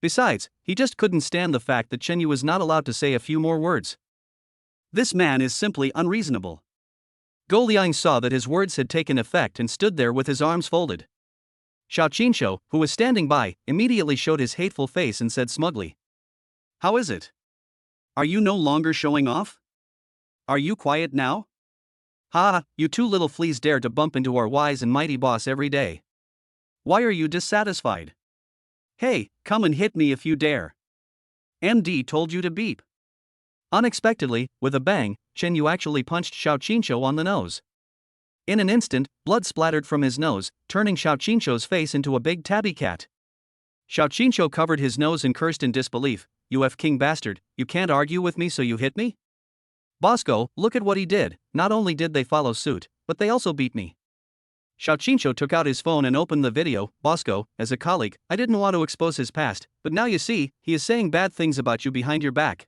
Besides, he just couldn't stand the fact that Chen Yu was not allowed to say a few more words. This man is simply unreasonable. Go Liang saw that his words had taken effect and stood there with his arms folded. Xiao Qinshou, who was standing by, immediately showed his hateful face and said smugly. How is it? Are you no longer showing off? Are you quiet now? Ha, you 2 little fleas dare to bump into our wise and mighty boss every day. Why are you dissatisfied? Hey, come and hit me if you dare. MD told you to beep. Unexpectedly, with a bang, Chen Yu actually punched Xiao Qinshou on the nose. In an instant, blood splattered from his nose, turning Xiao Qinshou's face into a big tabby cat. Xiao Qinshou covered his nose and cursed in disbelief. You F-king bastard, you can't argue with me so you hit me? Bosco, look at what he did, not only did they follow suit, but they also beat me. Xiao Qinshou took out his phone and opened the video. Bosco, as a colleague, I didn't want to expose his past, but now you see, he is saying bad things about you behind your back.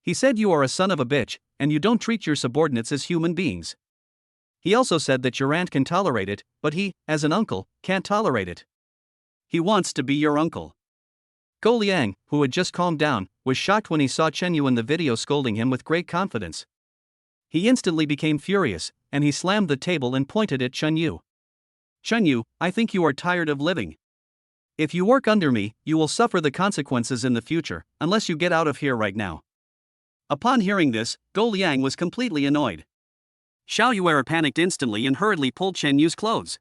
He said you are a son of a bitch, and you don't treat your subordinates as human beings. He also said that your aunt can tolerate it, but he, as an uncle, can't tolerate it. He wants to be your uncle. Go Liang, who had just calmed down, was shocked when he saw Chen Yu in the video scolding him with great confidence. He instantly became furious, and he slammed the table and pointed at Chen Yu. Chen Yu, I think you are tired of living. If you work under me, you will suffer the consequences in the future, unless you get out of here right now. Upon hearing this, Go Liang was completely annoyed. Xiao Yuer panicked instantly and hurriedly pulled Chen Yu's clothes.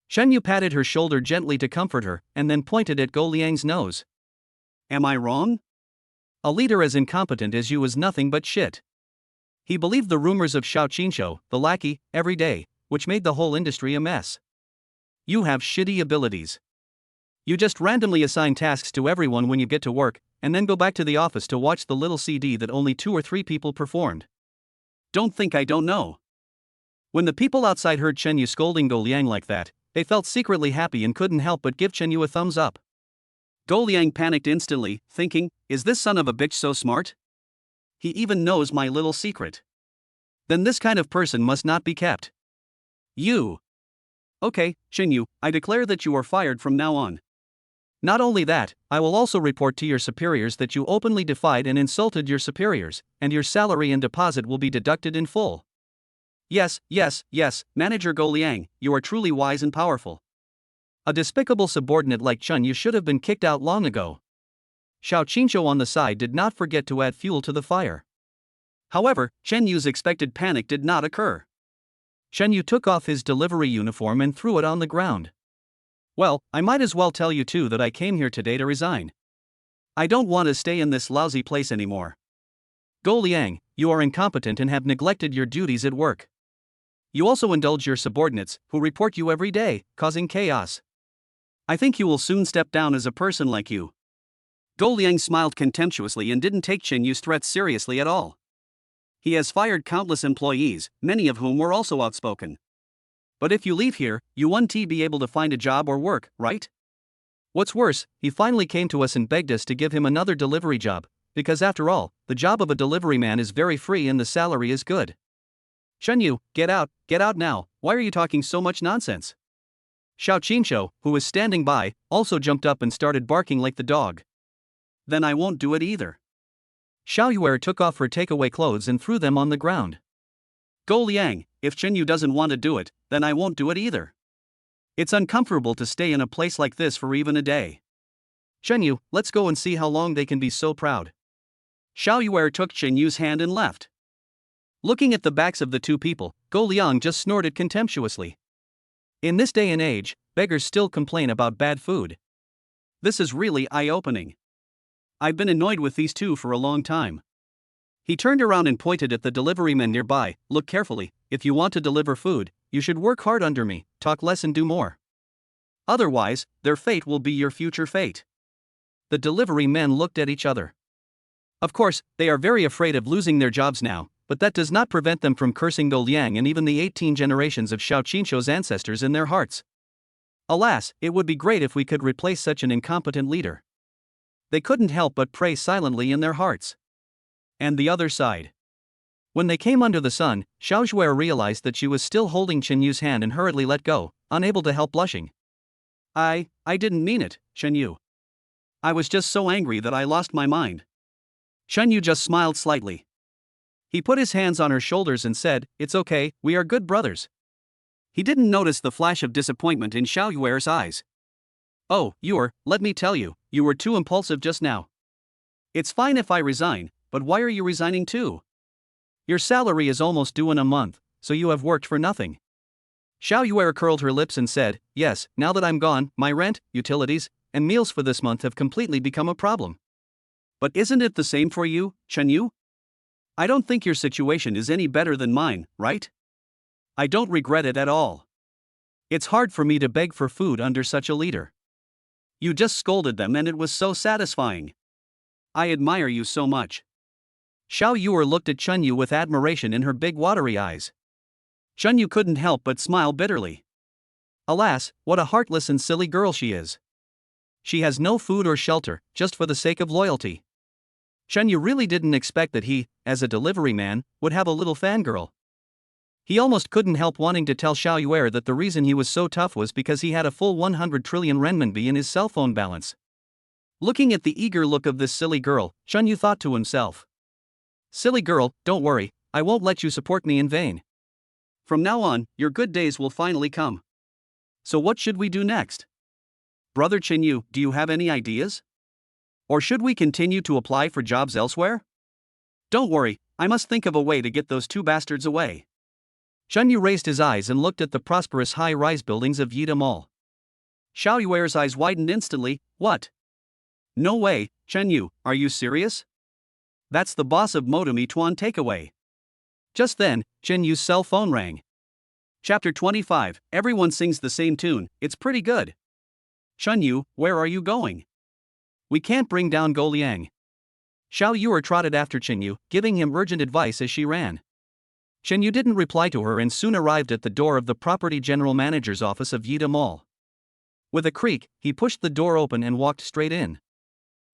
Chen Yu patted her shoulder gently to comfort her, and then pointed at Go Liang's nose. Am I wrong? A leader as incompetent as you is nothing but shit. He believed the rumors of Xiao Qinshou, the lackey, every day, which made the whole industry a mess. You have shitty abilities. You just randomly assign tasks to everyone when you get to work, and then go back to the office to watch the little CD that only 2 or 3 people performed. Don't think I don't know. When the people outside heard Chen Yu scolding Go Liang like that, they felt secretly happy and couldn't help but give Chen Yu a thumbs up. Go Liang panicked instantly, thinking, is this son of a bitch so smart? He even knows my little secret. Then this kind of person must not be kept. You. Okay, Chen Yu, I declare that you are fired from now on. Not only that, I will also report to your superiors that you openly defied and insulted your superiors, and your salary and deposit will be deducted in full. Yes, yes, yes, Manager Go Liang, you are truly wise and powerful. A despicable subordinate like Chun Yu should have been kicked out long ago. Xiao Qinshou on the side did not forget to add fuel to the fire. However, Chen Yu's expected panic did not occur. Chen Yu took off his delivery uniform and threw it on the ground. Well, I might as well tell you too that I came here today to resign. I don't want to stay in this lousy place anymore. Go Liang, you are incompetent and have neglected your duties at work. You also indulge your subordinates, who report you every day, causing chaos. I think you will soon step down as a person like you. Go Liang smiled contemptuously and didn't take Chen Yu's threats seriously at all. He has fired countless employees, many of whom were also outspoken. But if you leave here, you won't be able to find a job or work, right? What's worse, he finally came to us and begged us to give him another delivery job, because after all, the job of a delivery man is very free and the salary is good. Chen Yu, get out now, why are you talking so much nonsense? Xiao Qinshou, who was standing by, also jumped up and started barking like the dog. Then I won't do it either. Xiao Yuer took off her takeaway clothes and threw them on the ground. Go Liang, if Chen Yu doesn't want to do it, then I won't do it either. It's uncomfortable to stay in a place like this for even a day. Chen Yu, let's go and see how long they can be so proud. Xiao Yuer took Chen Yu's hand and left. Looking at the backs of the two people, Go Liang just snorted contemptuously. In this day and age, beggars still complain about bad food. This is really eye-opening. I've been annoyed with these two for a long time. He turned around and pointed at the deliverymen nearby. Look carefully, if you want to deliver food, you should work hard under me, talk less and do more. Otherwise, their fate will be your future fate. The delivery men looked at each other. Of course, they are very afraid of losing their jobs now, but that does not prevent them from cursing Go Liang and even the 18 generations of Xiao Qinshou's ancestors in their hearts. Alas, it would be great if we could replace such an incompetent leader. They couldn't help but pray silently in their hearts. And the other side. When they came under the sun, Xiao Zhuer realized that she was still holding Chen Yu's hand and hurriedly let go, unable to help blushing. I didn't mean it, Chen Yu. I was just so angry that I lost my mind. Chen Yu just smiled slightly. He put his hands on her shoulders and said, "It's okay, we are good brothers." He didn't notice the flash of disappointment in Xiao Yuer's eyes. "Oh, let me tell you, you were too impulsive just now. It's fine if I resign, but why are you resigning too? Your salary is almost due in a month, so you have worked for nothing." Xiao Yuer curled her lips and said, "Yes, now that I'm gone, my rent, utilities, and meals for this month have completely become a problem. But isn't it the same for you, Chen Yu? I don't think your situation is any better than mine, right? I don't regret it at all. It's hard for me to beg for food under such a leader. You just scolded them and it was so satisfying. I admire you so much." Xiao Yuer looked at Chen Yu with admiration in her big watery eyes. Chen Yu couldn't help but smile bitterly. Alas, what a heartless and silly girl she is. She has no food or shelter, just for the sake of loyalty. Chen Yu really didn't expect that he, as a delivery man, would have a little fangirl. He almost couldn't help wanting to tell Xiao Yuer that the reason he was so tough was because he had a full 100 trillion renminbi in his cell phone balance. Looking at the eager look of this silly girl, Chen Yu thought to himself. "Silly girl, don't worry, I won't let you support me in vain. From now on, your good days will finally come. So what should we do next? Brother Chen Yu, do you have any ideas? Or should we continue to apply for jobs elsewhere? Don't worry, I must think of a way to get those two bastards away." Chen Yu raised his eyes and looked at the prosperous high-rise buildings of Yida Mall. Xiao Yuer's eyes widened instantly. "What? No way, Chen Yu, are you serious? That's the boss of Modemi Tuan Takeaway." Just then, Chen Yu's cell phone rang. Chapter 25, everyone sings the same tune, it's pretty good. "Chen Yu, where are you going? We can't bring down Go Liang." Xiao Yuer trotted after Chen Yu, giving him urgent advice as she ran. Chen Yu didn't reply to her and soon arrived at the door of the property general manager's office of Yida Mall. With a creak, he pushed the door open and walked straight in.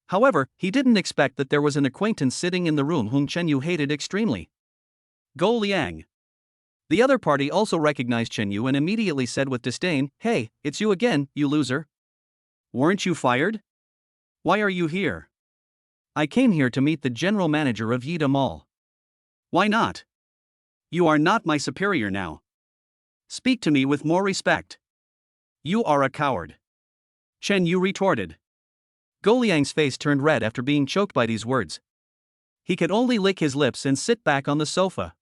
However, he didn't expect that there was an acquaintance sitting in the room whom Chen Yu hated extremely. Go Liang. The other party also recognized Chen Yu and immediately said with disdain, "Hey, it's you again, you loser. Weren't you fired? Why are you here?" "I came here to meet the general manager of Yida Mall." "Why not?" You are not my superior now. Speak to me with more respect. You are a coward. Chen Yu retorted. Go Liang's face turned red after being choked by these words. He could only lick his lips and sit back on the sofa.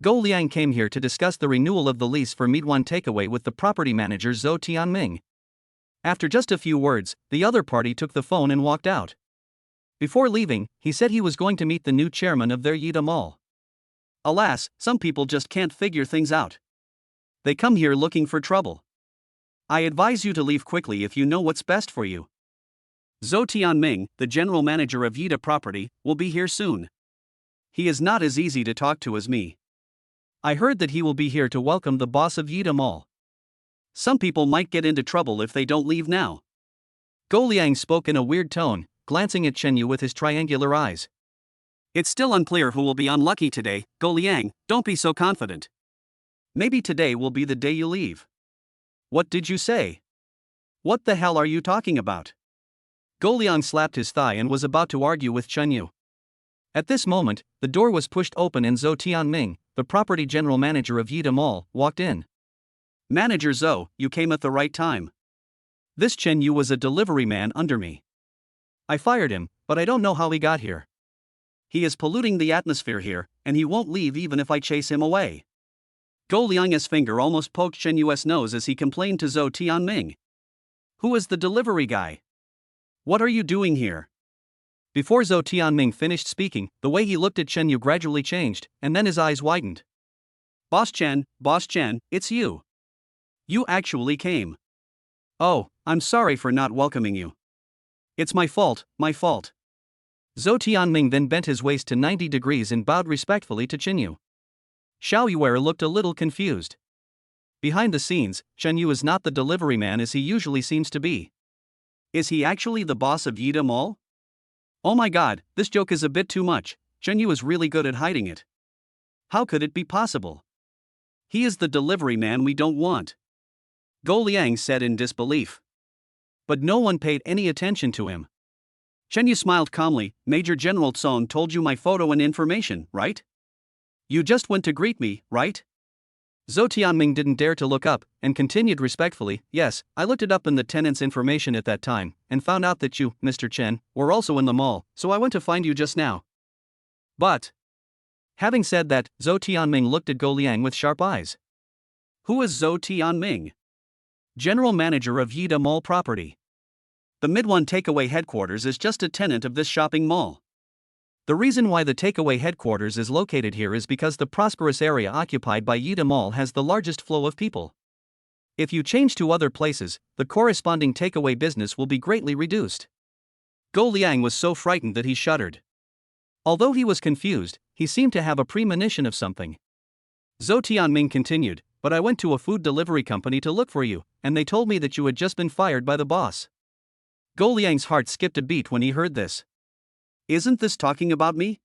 Go Liang came here to discuss the renewal of the lease for Meituan Takeaway with the property manager Zhou Tianming. After just a few words, the other party took the phone and walked out. Before leaving, he said he was going to meet the new chairman of their Yida Mall. Alas, some people just can't figure things out. They come here looking for trouble. I advise you to leave quickly if you know what's best for you. Zhou Tianming, the general manager of Yida Property, will be here soon. He is not as easy to talk to as me. I heard that he will be here to welcome the boss of Yida Mall. Some people might get into trouble if they don't leave now. Go Liang spoke in a weird tone, glancing at Chen Yu with his triangular eyes. It's still unclear who will be unlucky today. Go Liang, don't be so confident. Maybe today will be the day you leave. What did you say? What the hell are you talking about? Go Liang slapped his thigh and was about to argue with Chen Yu. At this moment, the door was pushed open and Zhou Tianming, the property general manager of Yida Mall, walked in. Manager Zhou, you came at the right time. This Chen Yu was a delivery man under me. I fired him, but I don't know how he got here. He is polluting the atmosphere here, and he won't leave even if I chase him away. Go Liang's finger almost poked Chen Yu's nose as he complained to Zhou Tianming. Who is the delivery guy? What are you doing here? Before Zhou Tianming finished speaking, the way he looked at Chen Yu gradually changed, and then his eyes widened. Boss Chen, it's you. You actually came. Oh, I'm sorry for not welcoming you. It's my fault. Zhou Tianming then bent his waist to 90 degrees and bowed respectfully to Chen Yu. Xiao Yuer looked a little confused. Behind the scenes, Chen Yu is not the delivery man as he usually seems to be. Is he actually the boss of Yida Mall? Oh my god, this joke is a bit too much. Chen Yu is really good at hiding it. How could it be possible? He is the delivery man we don't want. Go Liang said in disbelief. But no one paid any attention to him. Chen Yu smiled calmly. Major General Song told you my photo and information, right? You just went to greet me, right? Zhou Tianming didn't dare to look up, and continued respectfully, yes, I looked it up in the tenant's information at that time, and found out that you, Mr. Chen, were also in the mall, so I went to find you just now. But... Having said that, Zhou Tianming looked at Go Liang with sharp eyes. Who is Zhou Tianming? General manager of Yida Mall Property. The Meituan Takeaway headquarters is just a tenant of this shopping mall. The reason why the takeaway headquarters is located here is because the prosperous area occupied by Yida Mall has the largest flow of people. If you change to other places, the corresponding takeaway business will be greatly reduced. Go Liang was so frightened that he shuddered. Although he was confused, he seemed to have a premonition of something. Zhou Tianming continued, but I went to a food delivery company to look for you, and they told me that you had just been fired by the boss. Go Liang's heart skipped a beat when he heard this. Isn't this talking about me?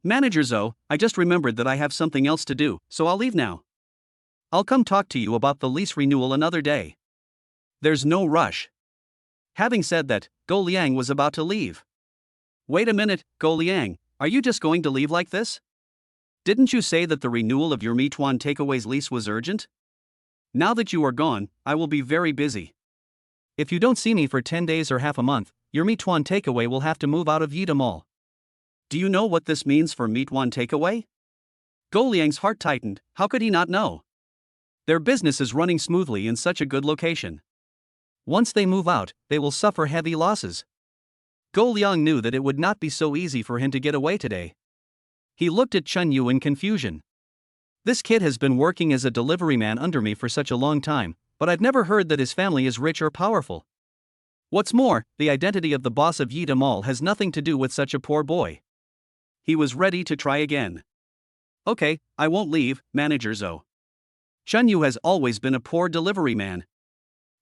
Manager Zhou, I just remembered that I have something else to do, so I'll leave now. I'll come talk to you about the lease renewal another day. There's no rush. Having said that, Go Liang was about to leave. Wait a minute, Go Liang, are you just going to leave like this? Didn't you say that the renewal of your Meituan Takeaway's lease was urgent? Now that you are gone, I will be very busy. If you don't see me for 10 days or half a month, your Meituan Takeaway will have to move out of Yida Mall. Do you know what this means for Meituan Takeaway? Go Liang's heart tightened. How could he not know? Their business is running smoothly in such a good location. Once they move out, they will suffer heavy losses. Go Liang knew that it would not be so easy for him to get away today. He looked at Chen Yu in confusion. This kid has been working as a delivery man under me for such a long time, but I've never heard that his family is rich or powerful. What's more, the identity of the boss of Yida Mall has nothing to do with such a poor boy. He was ready to try again. Okay, I won't leave, Manager Zhou. Chen Yu has always been a poor delivery man.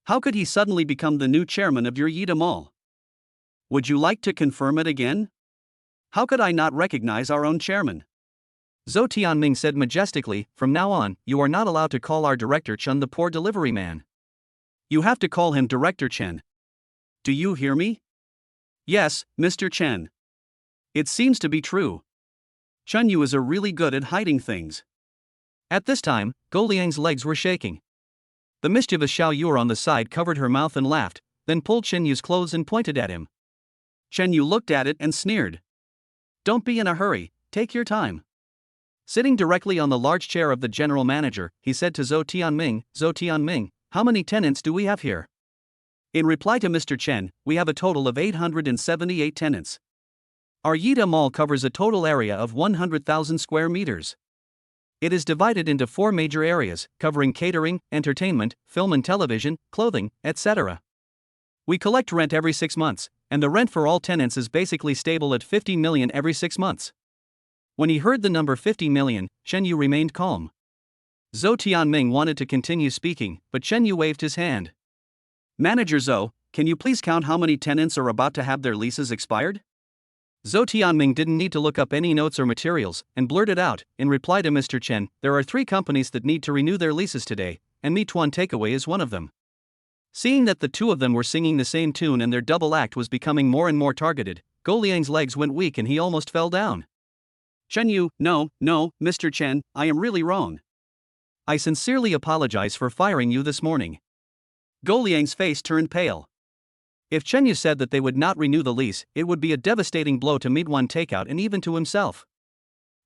How could he suddenly become the new chairman of your Yida Mall? Would you like to confirm it again? How could I not recognize our own chairman? Zhou Tianming said majestically, from now on, you are not allowed to call our director Chen the poor delivery man. You have to call him Director Chen. Do you hear me? Yes, Mr. Chen. It seems to be true. Chun Yu is really good at hiding things. At this time, Go Liang's legs were shaking. The mischievous Xiao Yu on the side covered her mouth and laughed, then pulled Chen Yu's clothes and pointed at him. Chen Yu looked at it and sneered. Don't be in a hurry, take your time. Sitting directly on the large chair of the general manager, he said to Zhou Tianming, how many tenants do we have here? In reply to Mr. Chen, we have a total of 878 tenants. Our Yida Mall covers a total area of 100,000 square meters. It is divided into 4 major areas, covering catering, entertainment, film and television, clothing, etc. We collect rent every 6 months, and the rent for all tenants is basically stable at 50 million every 6 months. When he heard the number 50 million, Chen Yu remained calm. Zhou Tianming wanted to continue speaking, but Chen Yu waved his hand. Manager Zhou, can you please count how many tenants are about to have their leases expired? Zhou Tianming didn't need to look up any notes or materials, and blurted out, in reply to Mr. Chen, there are 3 companies that need to renew their leases today, and Meituan Takeaway is one of them. Seeing that the 2 of them were singing the same tune and their double act was becoming more and more targeted, Go Liang's legs went weak and he almost fell down. Chen Yu, no, Mr. Chen, I am really wrong. I sincerely apologize for firing you this morning. Go Liang's face turned pale. If Chen Yu said that they would not renew the lease, it would be a devastating blow to Meituan Takeout and even to himself.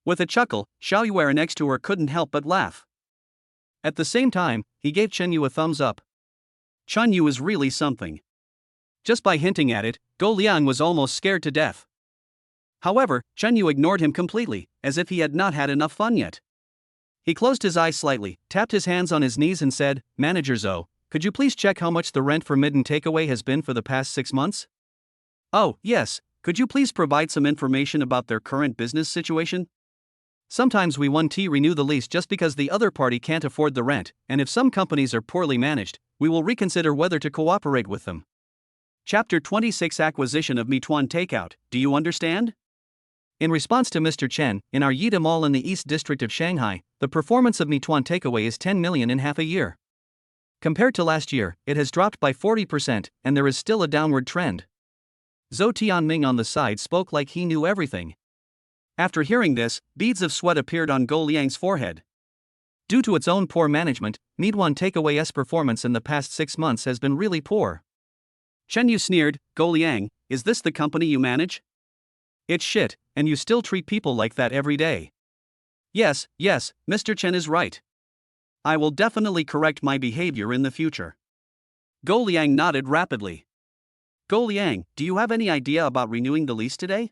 With a chuckle, Xiao Yuer next to her couldn't help but laugh. At the same time, he gave Chen Yu a thumbs up. Chen Yu is really something. Just by hinting at it, Go Liang was almost scared to death. However, Chen Yu ignored him completely, as if he had not had enough fun yet. He closed his eyes slightly, tapped his hands on his knees and said, Manager Zhou, could you please check how much the rent for Midden Takeaway has been for the past 6 months? Oh, yes, could you please provide some information about their current business situation? Sometimes we 1T renew the lease just because the other party can't afford the rent, and if some companies are poorly managed, we will reconsider whether to cooperate with them. Chapter 26 Acquisition of Meituan Takeout, do you understand? In response to Mr. Chen, in our Yida Mall in the East District of Shanghai, the performance of Meituan Takeaway is 10 million in half a year. Compared to last year, it has dropped by 40%, and there is still a downward trend. Zhou Tianming on the side spoke like he knew everything. After hearing this, beads of sweat appeared on Go Liang's forehead. Due to its own poor management, Meituan Takeaway's performance in the past 6 months has been really poor. Chen Yu sneered, Go Liang, is this the company you manage? It's shit, and you still treat people like that every day. Yes, Mr. Chen is right. I will definitely correct my behavior in the future. Go Liang nodded rapidly. Go Liang, do you have any idea about renewing the lease today?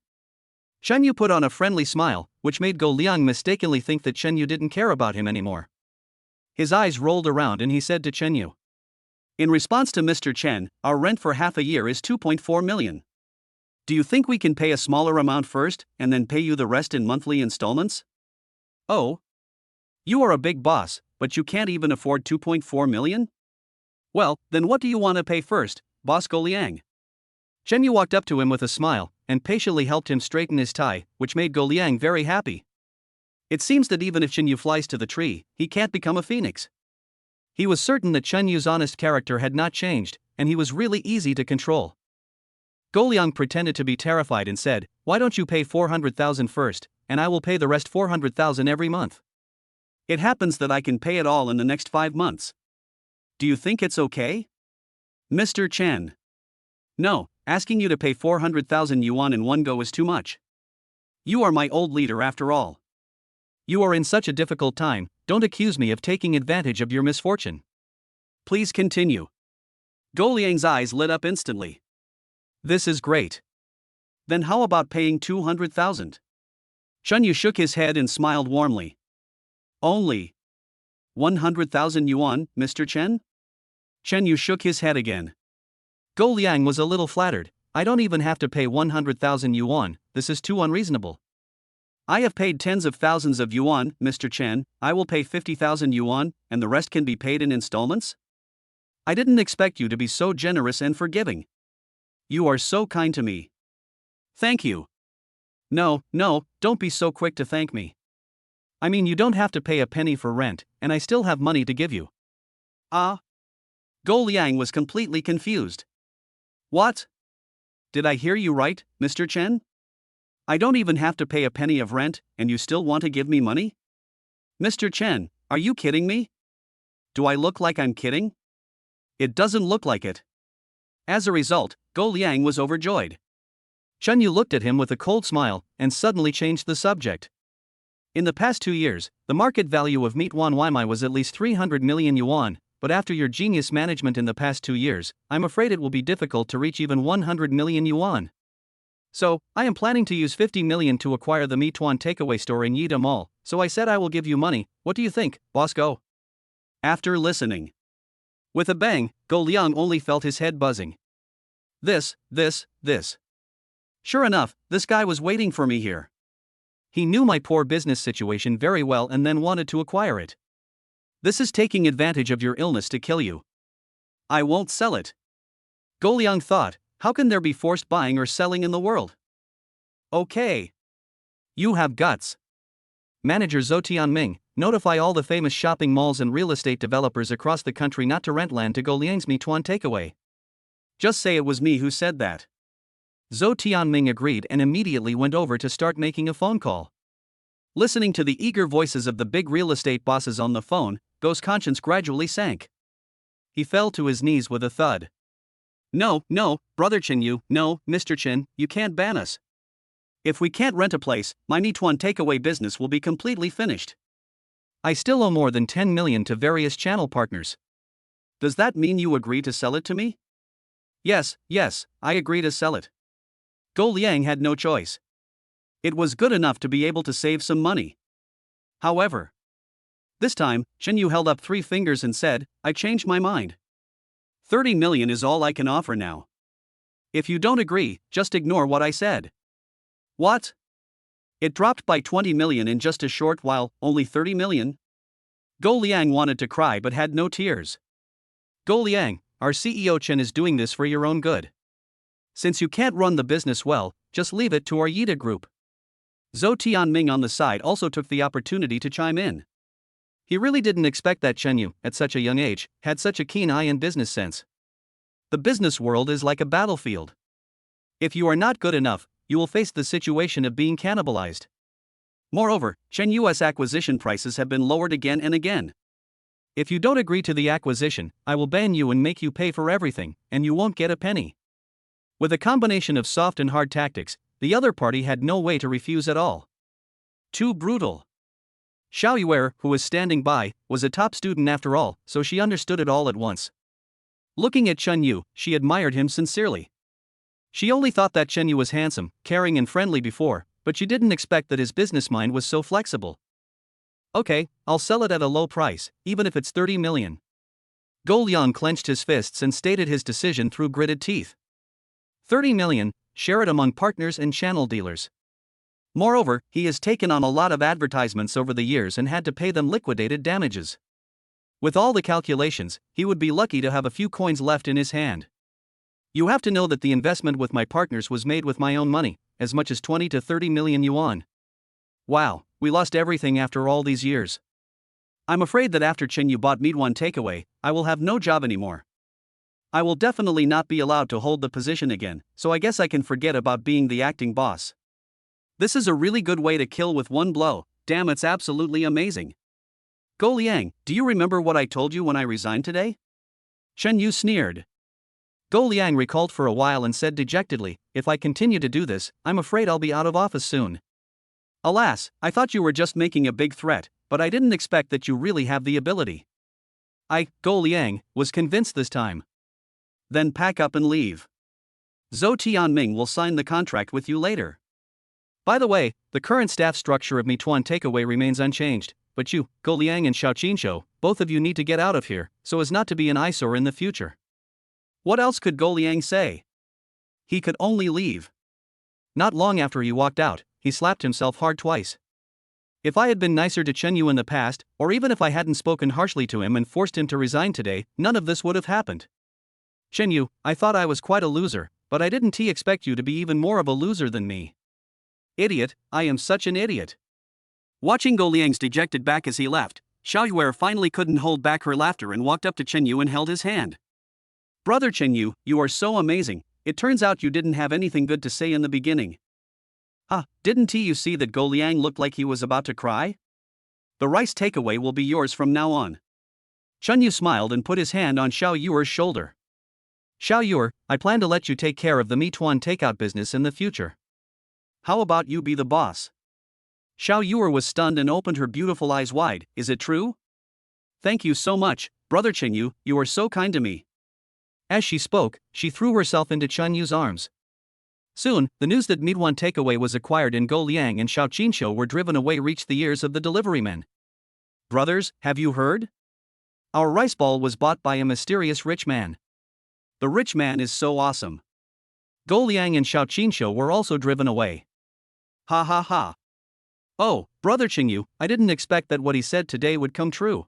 Chen Yu put on a friendly smile, which made Go Liang mistakenly think that Chen Yu didn't care about him anymore. His eyes rolled around and he said to Chen Yu. In response to Mr. Chen, our rent for half a year is 2.4 million. Do you think we can pay a smaller amount first, and then pay you the rest in monthly installments? Oh? You are a big boss, but you can't even afford 2.4 million? Well, then what do you want to pay first, Boss Go Liang? Chen Yu walked up to him with a smile, and patiently helped him straighten his tie, which made Go Liang very happy. It seems that even if Chen Yu flies to the tree, he can't become a phoenix. He was certain that Chen Yu's honest character had not changed, and he was really easy to control. Go Liang pretended to be terrified and said, why don't you pay 400,000 first, and I will pay the rest 400,000 every month. It happens that I can pay it all in the next 5 months. Do you think it's okay? Mr. Chen. No, asking you to pay 400,000 yuan in one go is too much. You are my old leader after all. You are in such a difficult time, don't accuse me of taking advantage of your misfortune. Please continue. Go Liang's eyes lit up instantly. This is great. Then how about paying 200,000? Chen Yu shook his head and smiled warmly. Only 100,000 yuan, Mr. Chen? Chen Yu shook his head again. Go Liang was a little flattered. I don't even have to pay 100,000 yuan, this is too unreasonable. I have paid tens of thousands of yuan, Mr. Chen, I will pay 50,000 yuan, and the rest can be paid in installments? I didn't expect you to be so generous and forgiving. You are so kind to me. Thank you. No, don't be so quick to thank me. I mean, you don't have to pay a penny for rent, and I still have money to give you. Ah? Go Liang was completely confused. What? Did I hear you right, Mr. Chen? I don't even have to pay a penny of rent, and you still want to give me money? Mr. Chen, are you kidding me? Do I look like I'm kidding? It doesn't look like it. As a result, Go Liang was overjoyed. Chen Yu looked at him with a cold smile and suddenly changed the subject. In the past 2 years, the market value of Meituan Waimai was at least 300 million yuan, but after your genius management in the past 2 years, I'm afraid it will be difficult to reach even 100 million yuan. So, I am planning to use 50 million to acquire the Meituan takeaway store in Yida Mall, so I said I will give you money. What do you think, boss Go? After listening. With a bang, Go Liang only felt his head buzzing. This. Sure enough, this guy was waiting for me here. He knew my poor business situation very well and then wanted to acquire it. This is taking advantage of your illness to kill you. I won't sell it. Go Liang thought, how can there be forced buying or selling in the world? Okay. You have guts. Manager Zhou Tianming, notify all the famous shopping malls and real estate developers across the country not to rent land to Go Liang's Meituan takeaway. Just say it was me who said that. Zhou Tianming agreed and immediately went over to start making a phone call. Listening to the eager voices of the big real estate bosses on the phone, Go's conscience gradually sank. He fell to his knees with a thud. No, Brother Chen Yu, no, Mr. Chen, you can't ban us. If we can't rent a place, my Meituan takeaway business will be completely finished. I still owe more than 10 million to various channel partners. Does that mean you agree to sell it to me? Yes, I agree to sell it. Go Liang had no choice. It was good enough to be able to save some money. However, this time, Chen Yu held up 3 fingers and said, I changed my mind. 30 million is all I can offer now. If you don't agree, just ignore what I said. What? It dropped by 20 million in just a short while, only 30 million? Go Liang wanted to cry but had no tears. Go Liang, our CEO Chen is doing this for your own good. Since you can't run the business well, just leave it to our Yida group. Zhou Tianming on the side also took the opportunity to chime in. He really didn't expect that Chen Yu, at such a young age, had such a keen eye and business sense. The business world is like a battlefield. If you are not good enough, you will face the situation of being cannibalized. Moreover, Chen Yu's acquisition prices have been lowered again and again. If you don't agree to the acquisition, I will ban you and make you pay for everything, and you won't get a penny. With a combination of soft and hard tactics, the other party had no way to refuse at all. Too brutal. Xiao Yuer, who was standing by, was a top student after all, so she understood it all at once. Looking at Chen Yu, she admired him sincerely. She only thought that Chen Yu was handsome, caring and friendly before, but she didn't expect that his business mind was so flexible. Okay, I'll sell it at a low price, even if it's 30 million. Go Liang clenched his fists and stated his decision through gritted teeth. 30 million, share it among partners and channel dealers. Moreover, he has taken on a lot of advertisements over the years and had to pay them liquidated damages. With all the calculations, he would be lucky to have a few coins left in his hand. You have to know that the investment with my partners was made with my own money, as much as 20 to 30 million yuan. Wow, we lost everything after all these years. I'm afraid that after Chen Yu bought Meituan takeaway, I will have no job anymore. I will definitely not be allowed to hold the position again, so I guess I can forget about being the acting boss. This is a really good way to kill with one blow. Damn, it's absolutely amazing. Go Liang, do you remember what I told you when I resigned today? Chen Yu sneered. Go Liang recalled for a while and said dejectedly, if I continue to do this, I'm afraid I'll be out of office soon. Alas, I thought you were just making a big threat, but I didn't expect that you really have the ability. Go Liang, was convinced this time. Then pack up and leave. Zhou Tianming will sign the contract with you later. By the way, the current staff structure of Meituan Takeaway remains unchanged, but you, Go Liang and Xiao Qinshou, both of you need to get out of here, so as not to be an eyesore in the future. What else could Go Liang say? He could only leave. Not long after he walked out, he slapped himself hard twice. If I had been nicer to Chen Yu in the past, or even if I hadn't spoken harshly to him and forced him to resign today, none of this would have happened. Chen Yu, I thought I was quite a loser, but I didn't expect you to be even more of a loser than me. Idiot, I am such an idiot. Watching Go Liang's dejected back as he left, Xiao Yuer finally couldn't hold back her laughter and walked up to Chen Yu and held his hand. Brother Chen Yu, you are so amazing, it turns out you didn't have anything good to say in the beginning. Ah, didn't you see that Go Liang looked like he was about to cry? The rice takeaway will be yours from now on. Chun Yu smiled and put his hand on Xiao Yuer's shoulder. Xiao Yuer, I plan to let you take care of the Meituan takeout business in the future. How about you be the boss? Xiao Yuer was stunned and opened her beautiful eyes wide. Is it true? Thank you so much, Brother Chen Yu, you are so kind to me. As she spoke, she threw herself into Chun Yu's arms. Soon, the news that Meituan Takeaway was acquired and Go Liang and Xiao Qinshu were driven away reached the ears of the deliverymen. Brothers, have you heard? Our rice ball was bought by a mysterious rich man. The rich man is so awesome. Go Liang and Xiao Qinshu were also driven away. Ha ha ha. Oh, Brother Qingyu, I didn't expect that what he said today would come true.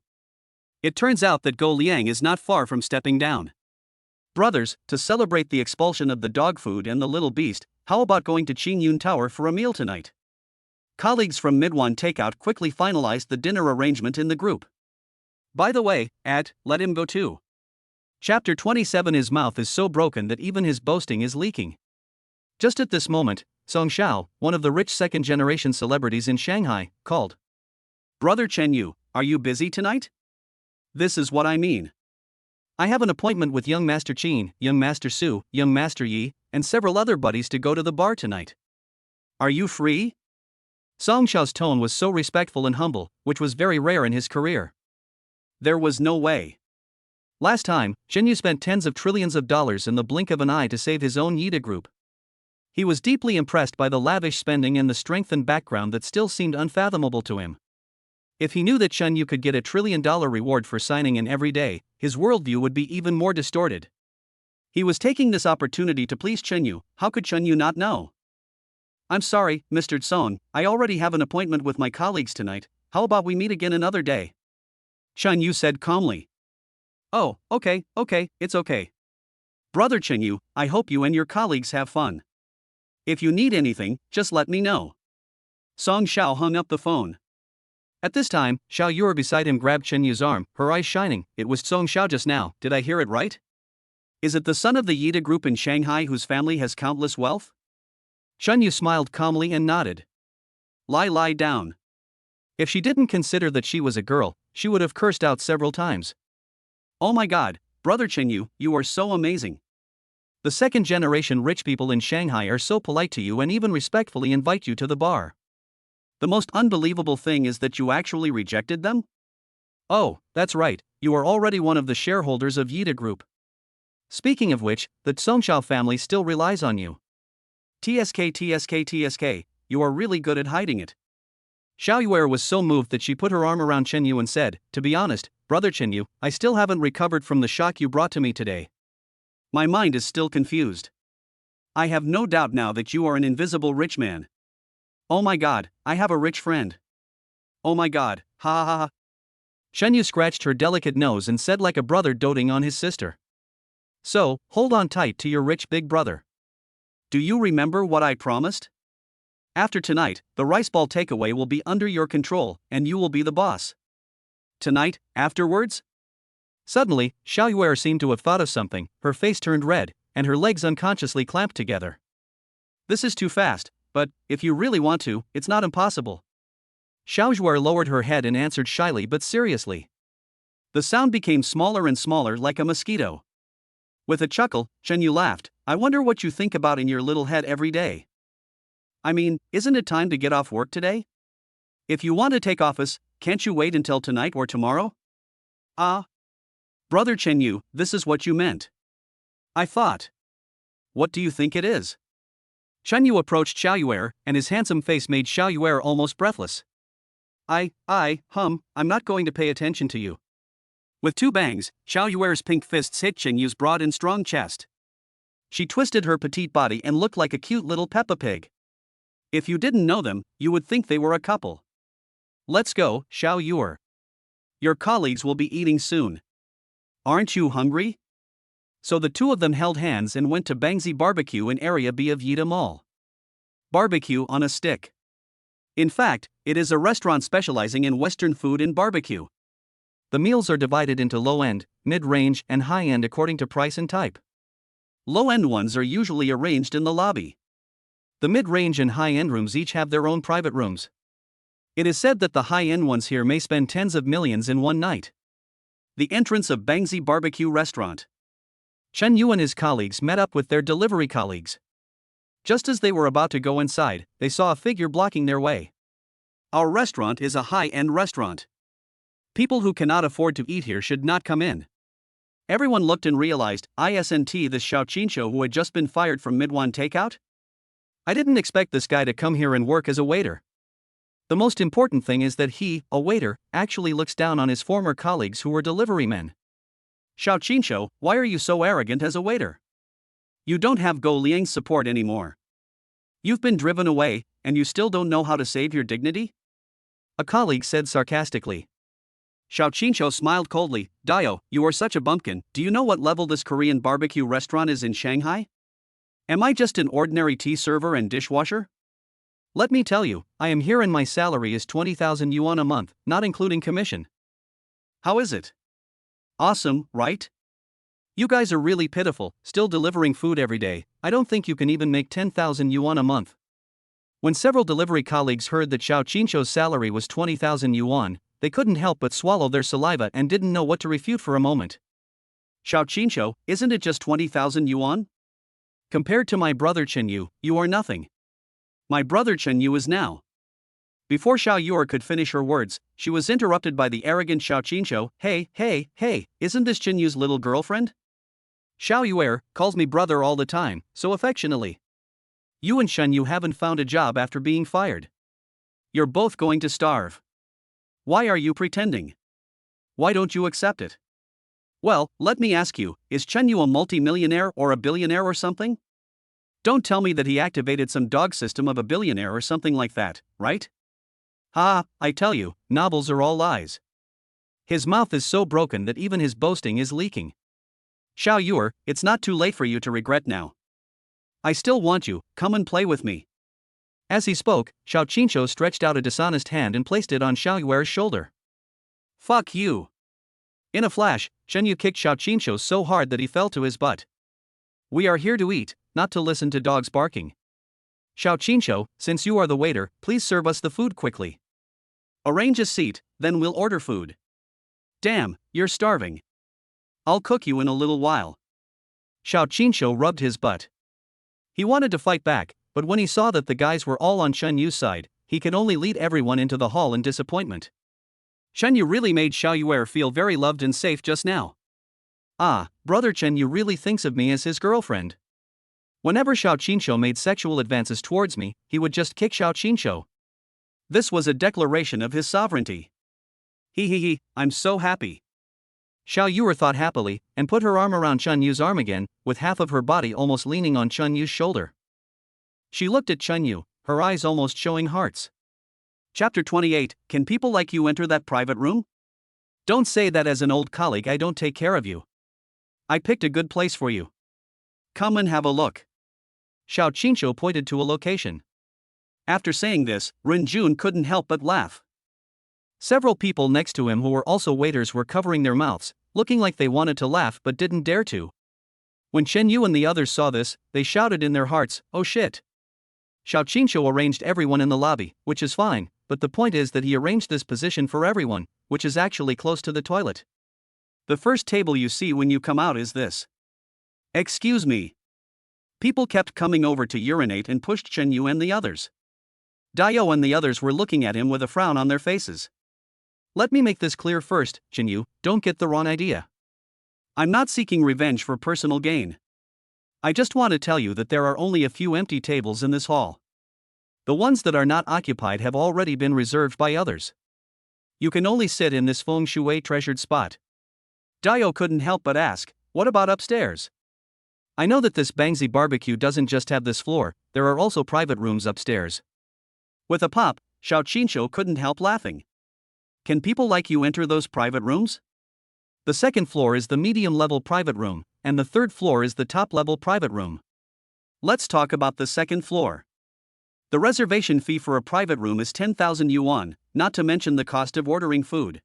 It turns out that Go Liang is not far from stepping down. Brothers, to celebrate the expulsion of the dog food and the little beast, how about going to Qingyun Tower for a meal tonight? Colleagues from Meituan Takeout quickly finalized the dinner arrangement in the group. By the way, let him go too. Chapter 27. His mouth is so broken that even his boasting is leaking. Just at this moment, Song Xiao, one of the rich second-generation celebrities in Shanghai, called. Brother Chen Yu, are you busy tonight? This is what I mean. I have an appointment with young Master Qin, young Master Su, young Master Yi, and several other buddies to go to the bar tonight. Are you free? Song Xiao's tone was so respectful and humble, which was very rare in his career. There was no way. Last time, Chen Yu spent tens of trillions of dollars in the blink of an eye to save his own Yida group. He was deeply impressed by the lavish spending and the strength and background that still seemed unfathomable to him. If he knew that Chen Yu could get $1 trillion reward for signing in every day, his worldview would be even more distorted. He was taking this opportunity to please Chen Yu. How could Chen Yu not know? I'm sorry, Mr. Song, I already have an appointment with my colleagues tonight. How about we meet again another day? Chen Yu said calmly. Oh, okay, it's okay. Brother Chen Yu, I hope you and your colleagues have fun. If you need anything, just let me know. Song Xiao hung up the phone. At this time, Xiao Yuer beside him grabbed Chen Yu's arm, her eyes shining. It was Song Xiao just now, did I hear it right? Is it the son of the Yida group in Shanghai whose family has countless wealth? Chen Yu smiled calmly and nodded. Lie down. If she didn't consider that she was a girl, she would have cursed out several times. Oh my god, Brother Chen Yu, you are so amazing. The second-generation rich people in Shanghai are so polite to you and even respectfully invite you to the bar. The most unbelievable thing is that you actually rejected them? Oh, that's right, you are already one of the shareholders of Yida Group. Speaking of which, the Songxiao family still relies on you. TSK, you are really good at hiding it. Xiao Yuer was so moved that she put her arm around Chen Yu and said, to be honest, Brother Chen Yu, I still haven't recovered from the shock you brought to me today. My mind is still confused. I have no doubt now that you are an invisible rich man. Oh my god, I have a rich friend. Oh my god, ha ha ha. Chen Yu scratched her delicate nose and said like a brother doting on his sister. So, hold on tight to your rich big brother. Do you remember what I promised? After tonight, the rice ball takeaway will be under your control, and you will be the boss. Tonight, afterwards? Suddenly, Xiao Yuer seemed to have thought of something, her face turned red, and her legs unconsciously clamped together. This is too fast, but, if you really want to, it's not impossible. Xiao Yuer lowered her head and answered shyly but seriously. The sound became smaller and smaller like a mosquito. With a chuckle, Chen Yu laughed. I wonder what you think about in your little head every day. I mean, isn't it time to get off work today? If you want to take office, can't you wait until tonight or tomorrow? Brother Chen Yu, this is what you meant. I thought. What do you think it is? Chen Yu approached Xiao Yuer, and his handsome face made Xiao Yuer almost breathless. I'm not going to pay attention to you. With two bangs, Xiao Yuer's pink fists hit Chen Yu's broad and strong chest. She twisted her petite body and looked like a cute little Peppa Pig. If you didn't know them, you would think they were a couple. Let's go, Xiao Yuer. Your colleagues will be eating soon. Aren't you hungry? So the two of them held hands and went to Bangzi Barbecue in Area B of Yida Mall. Barbecue on a stick. In fact, it is a restaurant specializing in Western food and barbecue. The meals are divided into low-end, mid-range, and high-end according to price and type. Low-end ones are usually arranged in the lobby. The mid-range and high-end rooms each have their own private rooms. It is said that the high-end ones here may spend tens of millions in one night. The entrance of Bangzi Barbecue Restaurant. Chen Yu and his colleagues met up with their delivery colleagues. Just as they were about to go inside, they saw a figure blocking their way. Our restaurant is a high-end restaurant. People who cannot afford to eat here should not come in. Everyone looked and realized, isn't this Xiao Qinsho who had just been fired from Midwan Takeout? I didn't expect this guy to come here and work as a waiter. The most important thing is that he, a waiter, actually looks down on his former colleagues who were delivery men. Xiao Qinsho, why are you so arrogant as a waiter? You don't have Go Liang's support anymore. You've been driven away, and you still don't know how to save your dignity? A colleague said sarcastically. Xiao Qinsho smiled coldly. Dio, you are such a bumpkin. Do you know what level this Korean barbecue restaurant is in Shanghai? Am I just an ordinary tea server and dishwasher? Let me tell you, I am here and my salary is 20,000 yuan a month, not including commission. How is it? Awesome, right? You guys are really pitiful, still delivering food every day. I don't think you can even make 10,000 yuan a month. When several delivery colleagues heard that Xiao Qinsho's salary was 20,000 yuan, they couldn't help but swallow their saliva and didn't know what to refute for a moment. Xiao Qinsho, isn't it just 20,000 yuan? Compared to my brother Chen Yu, you are nothing. My brother Chen Yu is now. Before Xiao Yuer could finish her words, she was interrupted by the arrogant Xiao Qinsho. Hey, isn't this Chen Yu's little girlfriend? Xiao Yuer calls me brother all the time, so affectionately. You and Chen Yu haven't found a job after being fired. You're both going to starve. Why are you pretending? Why don't you accept it? Well, let me ask you, is Chen Yu a multi-millionaire or a billionaire or something? Don't tell me that he activated some dog system of a billionaire or something like that, right? I tell you, novels are all lies. His mouth is so broken that even his boasting is leaking. Xiao Yuer, it's not too late for you to regret now. I still want you, come and play with me. As he spoke, Xiao Qinsho stretched out a dishonest hand and placed it on Xiao Yuer's shoulder. Fuck you. In a flash, Chen Yu kicked Xiao Qinsho so hard that he fell to his butt. We are here to eat, not to listen to dogs barking. Xiao Qinsho, since you are the waiter, please serve us the food quickly. Arrange a seat, then we'll order food. Damn, you're starving. I'll cook you in a little while. Xiao Qinsho rubbed his butt. He wanted to fight back, but when he saw that the guys were all on Chen Yu's side, he could only lead everyone into the hall in disappointment. Chen Yu really made Xiao Yuer feel very loved and safe just now. Brother Chen Yu really thinks of me as his girlfriend. Whenever Xiao Qinsho made sexual advances towards me, he would just kick Xiao Qinsho. This was a declaration of his sovereignty. I'm so happy. Xiao Yuer thought happily, and put her arm around Chen Yu's arm again, with half of her body almost leaning on Chen Yu's shoulder. She looked at Chen Yu, her eyes almost showing hearts. Chapter 28, Can people like you enter that private room? Don't say that as an old colleague. I don't take care of you. I picked a good place for you. Come and have a look. Xiao Qinsho pointed to a location. After saying this, Ren Jun couldn't help but laugh. Several people next to him who were also waiters were covering their mouths, looking like they wanted to laugh but didn't dare to. When Chen Yu and the others saw this, they shouted in their hearts, "Oh shit!" Xiao Qinsho arranged everyone in the lobby, which is fine, but the point is that he arranged this position for everyone, which is actually close to the toilet. The first table you see when you come out is this. Excuse me. People kept coming over to urinate and pushed Chen Yu and the others. Dio and the others were looking at him with a frown on their faces. Let me make this clear first, Chen Yu, don't get the wrong idea. I'm not seeking revenge for personal gain. I just want to tell you that there are only a few empty tables in this hall. The ones that are not occupied have already been reserved by others. You can only sit in this feng shui treasured spot. Dio couldn't help but ask, what about upstairs? I know that this Bangzi barbecue doesn't just have this floor, there are also private rooms upstairs. With a pop, Xiao Qinsho couldn't help laughing. Can people like you enter those private rooms? The second floor is the medium-level private room, and the third floor is the top-level private room. Let's talk about the second floor. The reservation fee for a private room is 10,000 yuan, not to mention the cost of ordering food.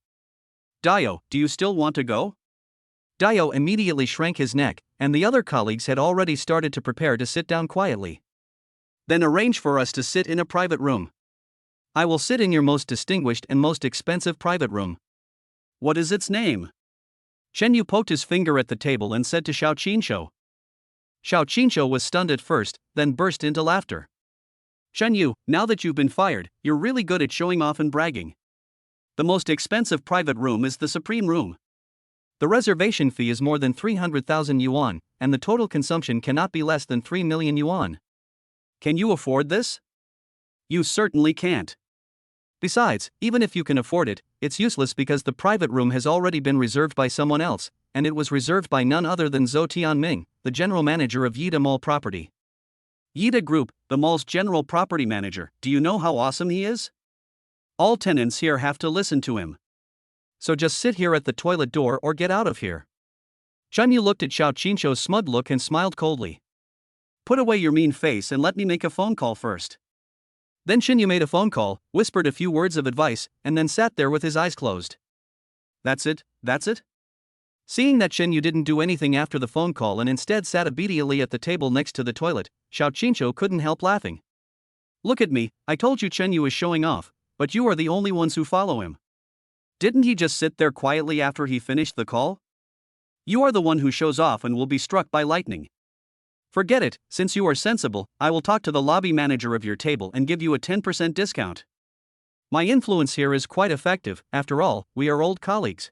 Dio, do you still want to go? Dio immediately shrank his neck, and the other colleagues had already started to prepare to sit down quietly. Then arrange for us to sit in a private room. I will sit in your most distinguished and most expensive private room. What is its name? Chen Yu poked his finger at the table and said to Xiao Qinshu. Xiao Qinshu was stunned at first, then burst into laughter. Chen Yu, now that you've been fired, you're really good at showing off and bragging. The most expensive private room is the supreme room. The reservation fee is more than 300,000 yuan, and the total consumption cannot be less than 3 million yuan. Can you afford this? You certainly can't. Besides, even if you can afford it, it's useless because the private room has already been reserved by someone else, and it was reserved by none other than Zhou Tianming, the general manager of Yida Mall Property. Yida Group, the mall's general property manager, do you know how awesome he is? All tenants here have to listen to him. So just sit here at the toilet door or get out of here. Chen Yu looked at Xiao Qinshu's smug look and smiled coldly. Put away your mean face and let me make a phone call first. Then Chen Yu made a phone call, whispered a few words of advice, and then sat there with his eyes closed. That's it? Seeing that Chen Yu didn't do anything after the phone call and instead sat obediently at the table next to the toilet, Xiao Qinshu couldn't help laughing. Look at me, I told you Chen Yu is showing off, but you are the only ones who follow him. Didn't he just sit there quietly after he finished the call? You are the one who shows off and will be struck by lightning. Forget it, since you are sensible, I will talk to the lobby manager of your table and give you a 10% discount. My influence here is quite effective, after all, we are old colleagues.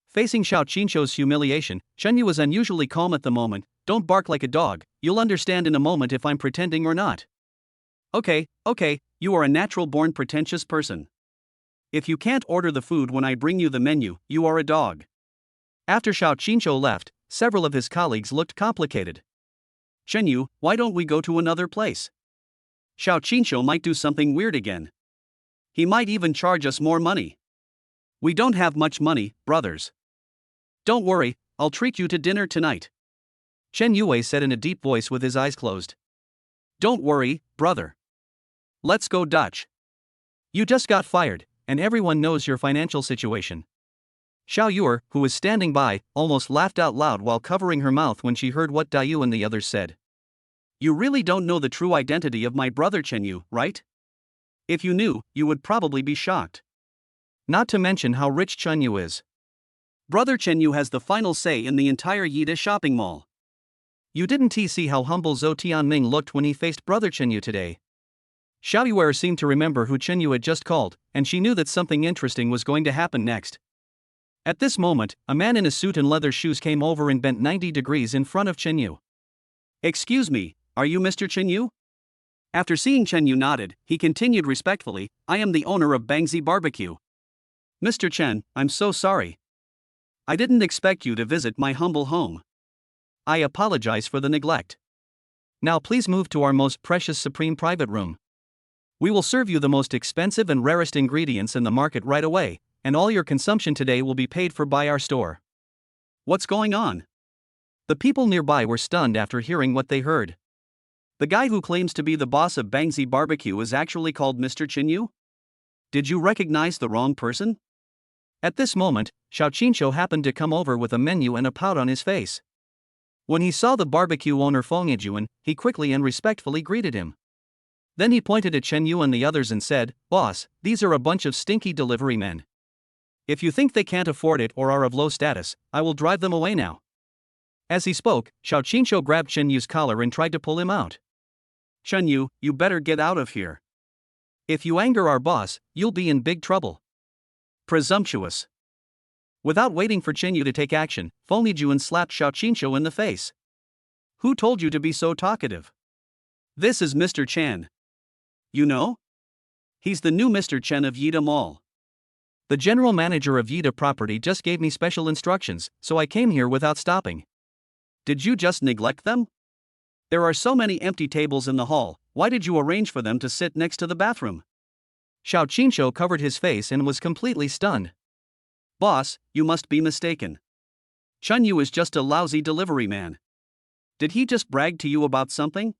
Facing Xiao Qinshu's humiliation, Chen Yu was unusually calm at the moment. Don't bark like a dog, you'll understand in a moment if I'm pretending or not. Okay, you are a natural-born pretentious person. If you can't order the food when I bring you the menu, you are a dog. After Xiao Qinshu left, several of his colleagues looked complicated. Chen Yu, why don't we go to another place? Xiao Qinshu might do something weird again. He might even charge us more money. We don't have much money, brothers. Don't worry, I'll treat you to dinner tonight. Chen Yue said in a deep voice with his eyes closed. Don't worry, brother. Let's go Dutch. You just got fired, and everyone knows your financial situation. Xiao Yue, who was standing by, almost laughed out loud while covering her mouth when she heard what Dayu and the others said. You really don't know the true identity of my brother Chen Yu, right? If you knew, you would probably be shocked. Not to mention how rich Chen Yu is. Brother Chen Yu has the final say in the entire Yida shopping mall. You didn't see how humble Zhou Tianming looked when he faced brother Chen Yu today. Xiao Yue seemed to remember who Chen Yu had just called, and she knew that something interesting was going to happen next. At this moment, a man in a suit and leather shoes came over and bent 90 degrees in front of Chen Yu. Excuse me, are you Mr. Chen Yu? After seeing Chen Yu nodded, he continued respectfully, I am the owner of Bangzi Barbecue. Mr. Chen, I'm so sorry. I didn't expect you to visit my humble home. I apologize for the neglect. Now please move to our most precious supreme private room. We will serve you the most expensive and rarest ingredients in the market right away, and all your consumption today will be paid for by our store. What's going on? The people nearby were stunned after hearing what they heard. The guy who claims to be the boss of Bangzi Barbecue is actually called Mr. Chen Yu? Did you recognize the wrong person? At this moment, Xiao Qinshu happened to come over with a menu and a pout on his face. When he saw the barbecue owner Feng Yijuan, he quickly and respectfully greeted him. Then he pointed at Chen Yu and the others and said, Boss, these are a bunch of stinky delivery men. If you think they can't afford it or are of low status, I will drive them away now. As he spoke, Xiao Qinshu grabbed Chen Yu's collar and tried to pull him out. Chen Yu, you better get out of here. If you anger our boss, you'll be in big trouble. Presumptuous. Without waiting for Chen Yu to take action, Feng Yijuan slapped Xiao Qinshu in the face. Who told you to be so talkative? This is Mr. Chan. You know? He's the new Mr. Chen of Yida Mall. The general manager of Yida Property just gave me special instructions, so I came here without stopping. Did you just neglect them? There are so many empty tables in the hall, why did you arrange for them to sit next to the bathroom? Xiao Qinshu covered his face and was completely stunned. Boss, you must be mistaken. Chen Yu is just a lousy delivery man. Did he just brag to you about something?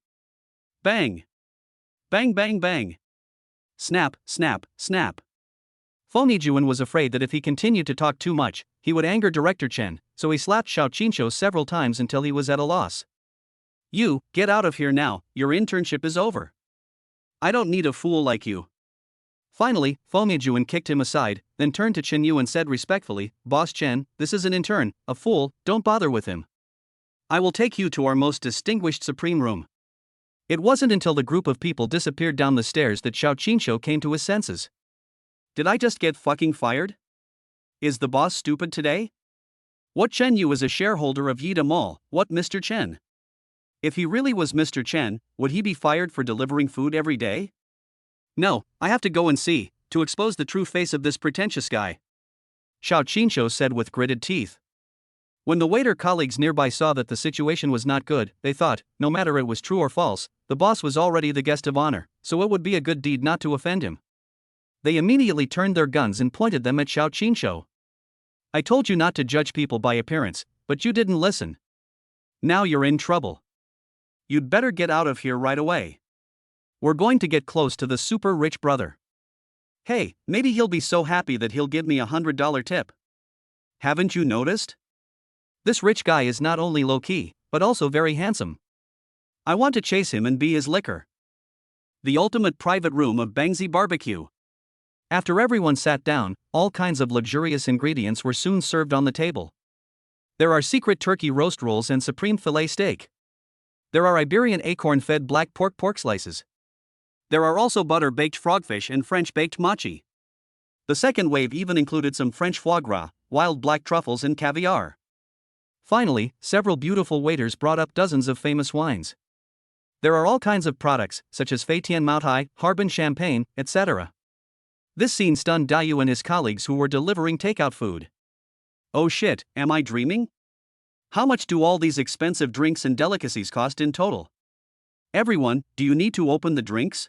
Bang! Bang bang bang! Snap, snap, snap. Feng Yijuan was afraid that if he continued to talk too much, he would anger Director Chen, so he slapped Xiao Qinshu several times until he was at a loss. You, get out of here now, your internship is over. I don't need a fool like you. Finally, Fomyajuan kicked him aside, then turned to Chen Yu and said respectfully, Boss Chen, this is an intern, a fool, don't bother with him. I will take you to our most distinguished supreme room. It wasn't until the group of people disappeared down the stairs that Xiao Qinshu came to his senses. Did I just get fucking fired? Is the boss stupid today? What, Chen Yu is a shareholder of Yida Mall, what Mr. Chen? If he really was Mr. Chen, would he be fired for delivering food every day? No, I have to go and see, to expose the true face of this pretentious guy. Xiao Qinshu said with gritted teeth. When the waiter colleagues nearby saw that the situation was not good, they thought, no matter it was true or false, the boss was already the guest of honor, so it would be a good deed not to offend him. They immediately turned their guns and pointed them at Xiao Qinshu. I told you not to judge people by appearance, but you didn't listen. Now you're in trouble. You'd better get out of here right away. We're going to get close to the super rich brother. Hey, maybe he'll be so happy that he'll give me $100 tip. Haven't you noticed? This rich guy is not only low-key, but also very handsome. I want to chase him and be his liquor. The ultimate private room of Bangzi Barbecue. After everyone sat down, all kinds of luxurious ingredients were soon served on the table. There are secret turkey roast rolls and supreme filet steak. There are Iberian acorn-fed black pork slices. There are also butter-baked frogfish and French-baked machi. The second wave even included some French foie gras, wild black truffles and caviar. Finally, several beautiful waiters brought up dozens of famous wines. There are all kinds of products, such as Feitian Maotai, Harbin champagne, etc. This scene stunned Dayu and his colleagues who were delivering takeout food. Oh shit, am I dreaming? How much do all these expensive drinks and delicacies cost in total? Everyone, do you need to open the drinks?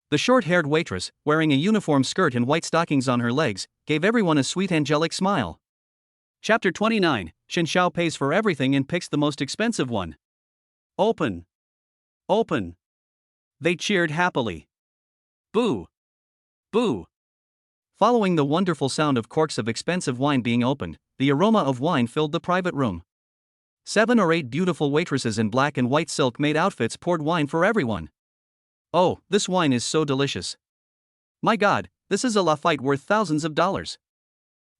The short-haired waitress, wearing a uniform skirt and white stockings on her legs, gave everyone a sweet angelic smile. Chapter 29, Shen Xiao pays for everything and picks the most expensive one. Open. Open. They cheered happily. Boo. Boo. Following the wonderful sound of corks of expensive wine being opened, the aroma of wine filled the private room. 7 or 8 beautiful waitresses in black and white silk-made outfits poured wine for everyone. Oh, this wine is so delicious. My God, this is a Lafite worth thousands of dollars.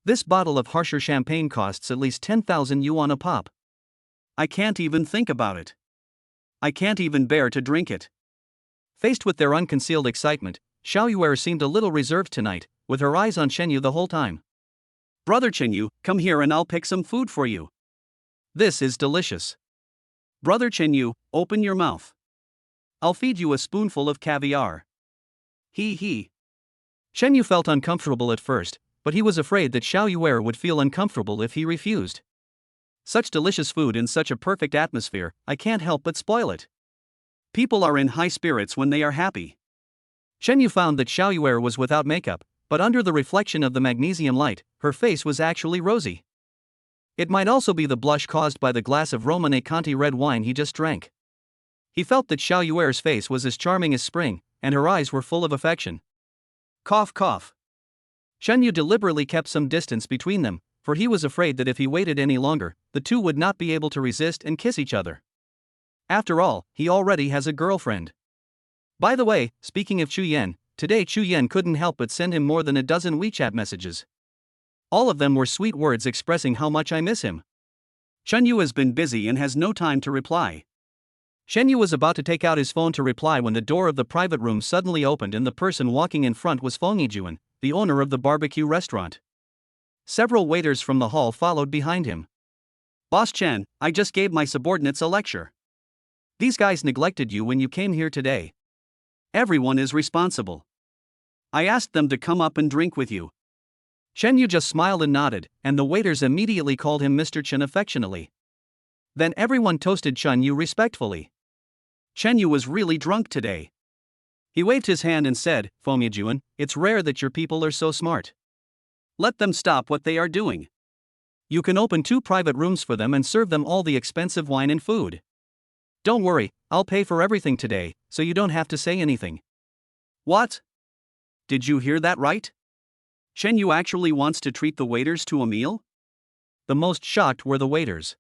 This bottle of harsher champagne costs at least 10,000 yuan a pop. I can't even think about it. I can't even bear to drink it. Faced with their unconcealed excitement, Xiao Yuer seemed a little reserved tonight, with her eyes on Chen Yu the whole time. Brother Chen Yu, come here and I'll pick some food for you. This is delicious. Brother Chen Yu, open your mouth. I'll feed you a spoonful of caviar. He. Chen Yu felt uncomfortable at first, but he was afraid that Xiao Yuer would feel uncomfortable if he refused. Such delicious food in such a perfect atmosphere, I can't help but spoil it. People are in high spirits when they are happy. Chen Yu found that Xiao Yuer was without makeup, but under the reflection of the magnesium light, her face was actually rosy. It might also be the blush caused by the glass of Romane Conti red wine he just drank. He felt that Xiao Yuer's face was as charming as spring, and her eyes were full of affection. Cough cough. Chen Yu deliberately kept some distance between them, for he was afraid that if he waited any longer, the two would not be able to resist and kiss each other. After all, he already has a girlfriend. By the way, speaking of Chu Yan, today Chu Yan couldn't help but send him more than a dozen WeChat messages. All of them were sweet words expressing how much I miss him. Chen Yu has been busy and has no time to reply. Shen Yu was about to take out his phone to reply when the door of the private room suddenly opened and the person walking in front was Feng Yijuan, the owner of the barbecue restaurant. Several waiters from the hall followed behind him. Boss Chen, I just gave my subordinates a lecture. These guys neglected you when you came here today. Everyone is responsible. I asked them to come up and drink with you. Shen Yu just smiled and nodded, and the waiters immediately called him Mr. Chen affectionately. Then everyone toasted Chen Yu respectfully. Chen Yu was really drunk today. He waved his hand and said, Fomyajuan, it's rare that your people are so smart. Let them stop what they are doing. You can open 2 private rooms for them and serve them all the expensive wine and food. Don't worry, I'll pay for everything today, so you don't have to say anything. What? Did you hear that right? Chen Yu actually wants to treat the waiters to a meal? The most shocked were the waiters.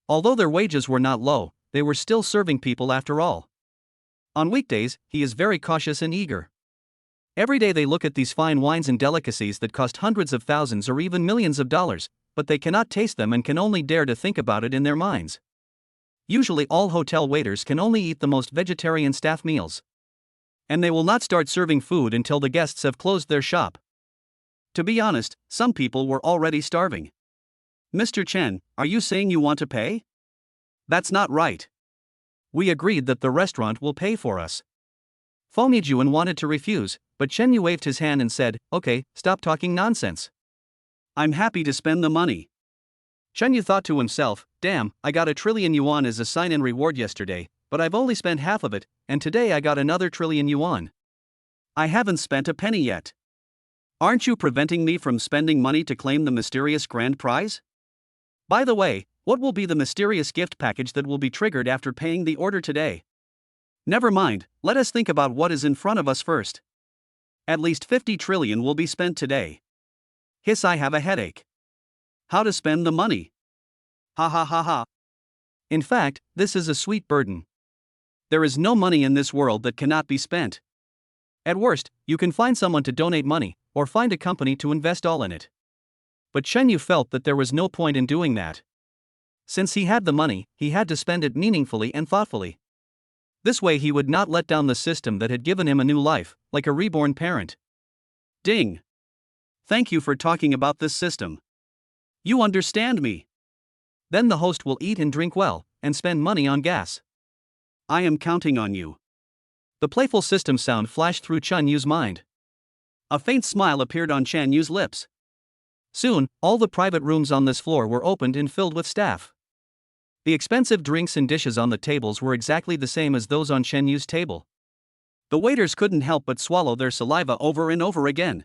Although their wages were not low, they were still serving people after all. On weekdays, he is very cautious and eager. Every day they look at these fine wines and delicacies that cost hundreds of thousands or even millions of dollars, but they cannot taste them and can only dare to think about it in their minds. Usually all hotel waiters can only eat the most vegetarian staff meals. And they will not start serving food until the guests have closed their shop. To be honest, some people were already starving. Mr. Chen, are you saying you want to pay? That's not right. We agreed that the restaurant will pay for us. Feng Yijuan wanted to refuse, but Chen Yu waved his hand and said, "Okay, stop talking nonsense. I'm happy to spend the money." Chen Yu thought to himself, "Damn, I got 1,000,000,000,000 yuan as a sign-in reward yesterday, but I've only spent half of it, and today I got another 1,000,000,000,000 yuan. I haven't spent a penny yet. Aren't you preventing me from spending money to claim the mysterious grand prize? By the way, what will be the mysterious gift package that will be triggered after paying the order today? Never mind, let us think about what is in front of us first. At least 50 trillion will be spent today. Hiss, I have a headache. How to spend the money? Ha ha ha ha. In fact, this is a sweet burden. There is no money in this world that cannot be spent. At worst, you can find someone to donate money, or find a company to invest all in it. But Chen Yu felt that there was no point in doing that. Since he had the money, he had to spend it meaningfully and thoughtfully. This way he would not let down the system that had given him a new life, like a reborn parent. Ding. Thank you for talking about this system. You understand me. Then the host will eat and drink well, and spend money on gas. I am counting on you. The playful system sound flashed through Chen Yu's mind. A faint smile appeared on Chen Yu's lips. Soon, all the private rooms on this floor were opened and filled with staff. The expensive drinks and dishes on the tables were exactly the same as those on Chen Yu's table. The waiters couldn't help but swallow their saliva over and over again.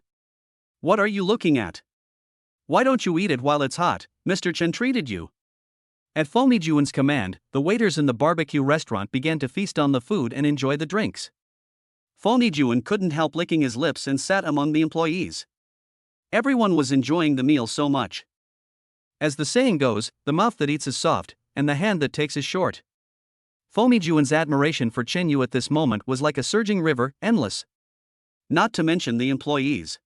What are you looking at? Why don't you eat it while it's hot? Mr. Chen treated you. At Feng Yijuan's command, the waiters in the barbecue restaurant began to feast on the food and enjoy the drinks. Feng Yijuan couldn't help licking his lips and sat among the employees. Everyone was enjoying the meal so much. As the saying goes, the mouth that eats is soft, and the hand that takes is short. Feng Yijuan's admiration for Chen Yu at this moment was like a surging river, endless. Not to mention the employees.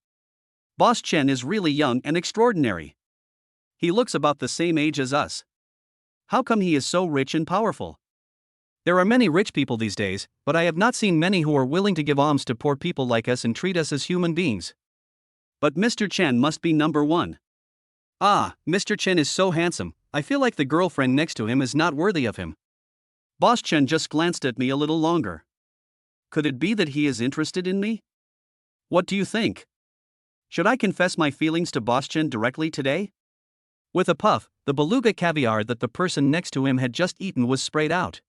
Boss Chen is really young and extraordinary. He looks about the same age as us. How come he is so rich and powerful? There are many rich people these days, but I have not seen many who are willing to give alms to poor people like us and treat us as human beings. But Mr. Chen must be number one. Ah, Mr. Chen is so handsome, I feel like the girlfriend next to him is not worthy of him. Boss Chen just glanced at me a little longer. Could it be that he is interested in me? What do you think? Should I confess my feelings to Boss Chen directly today? With a puff, the beluga caviar that the person next to him had just eaten was sprayed out.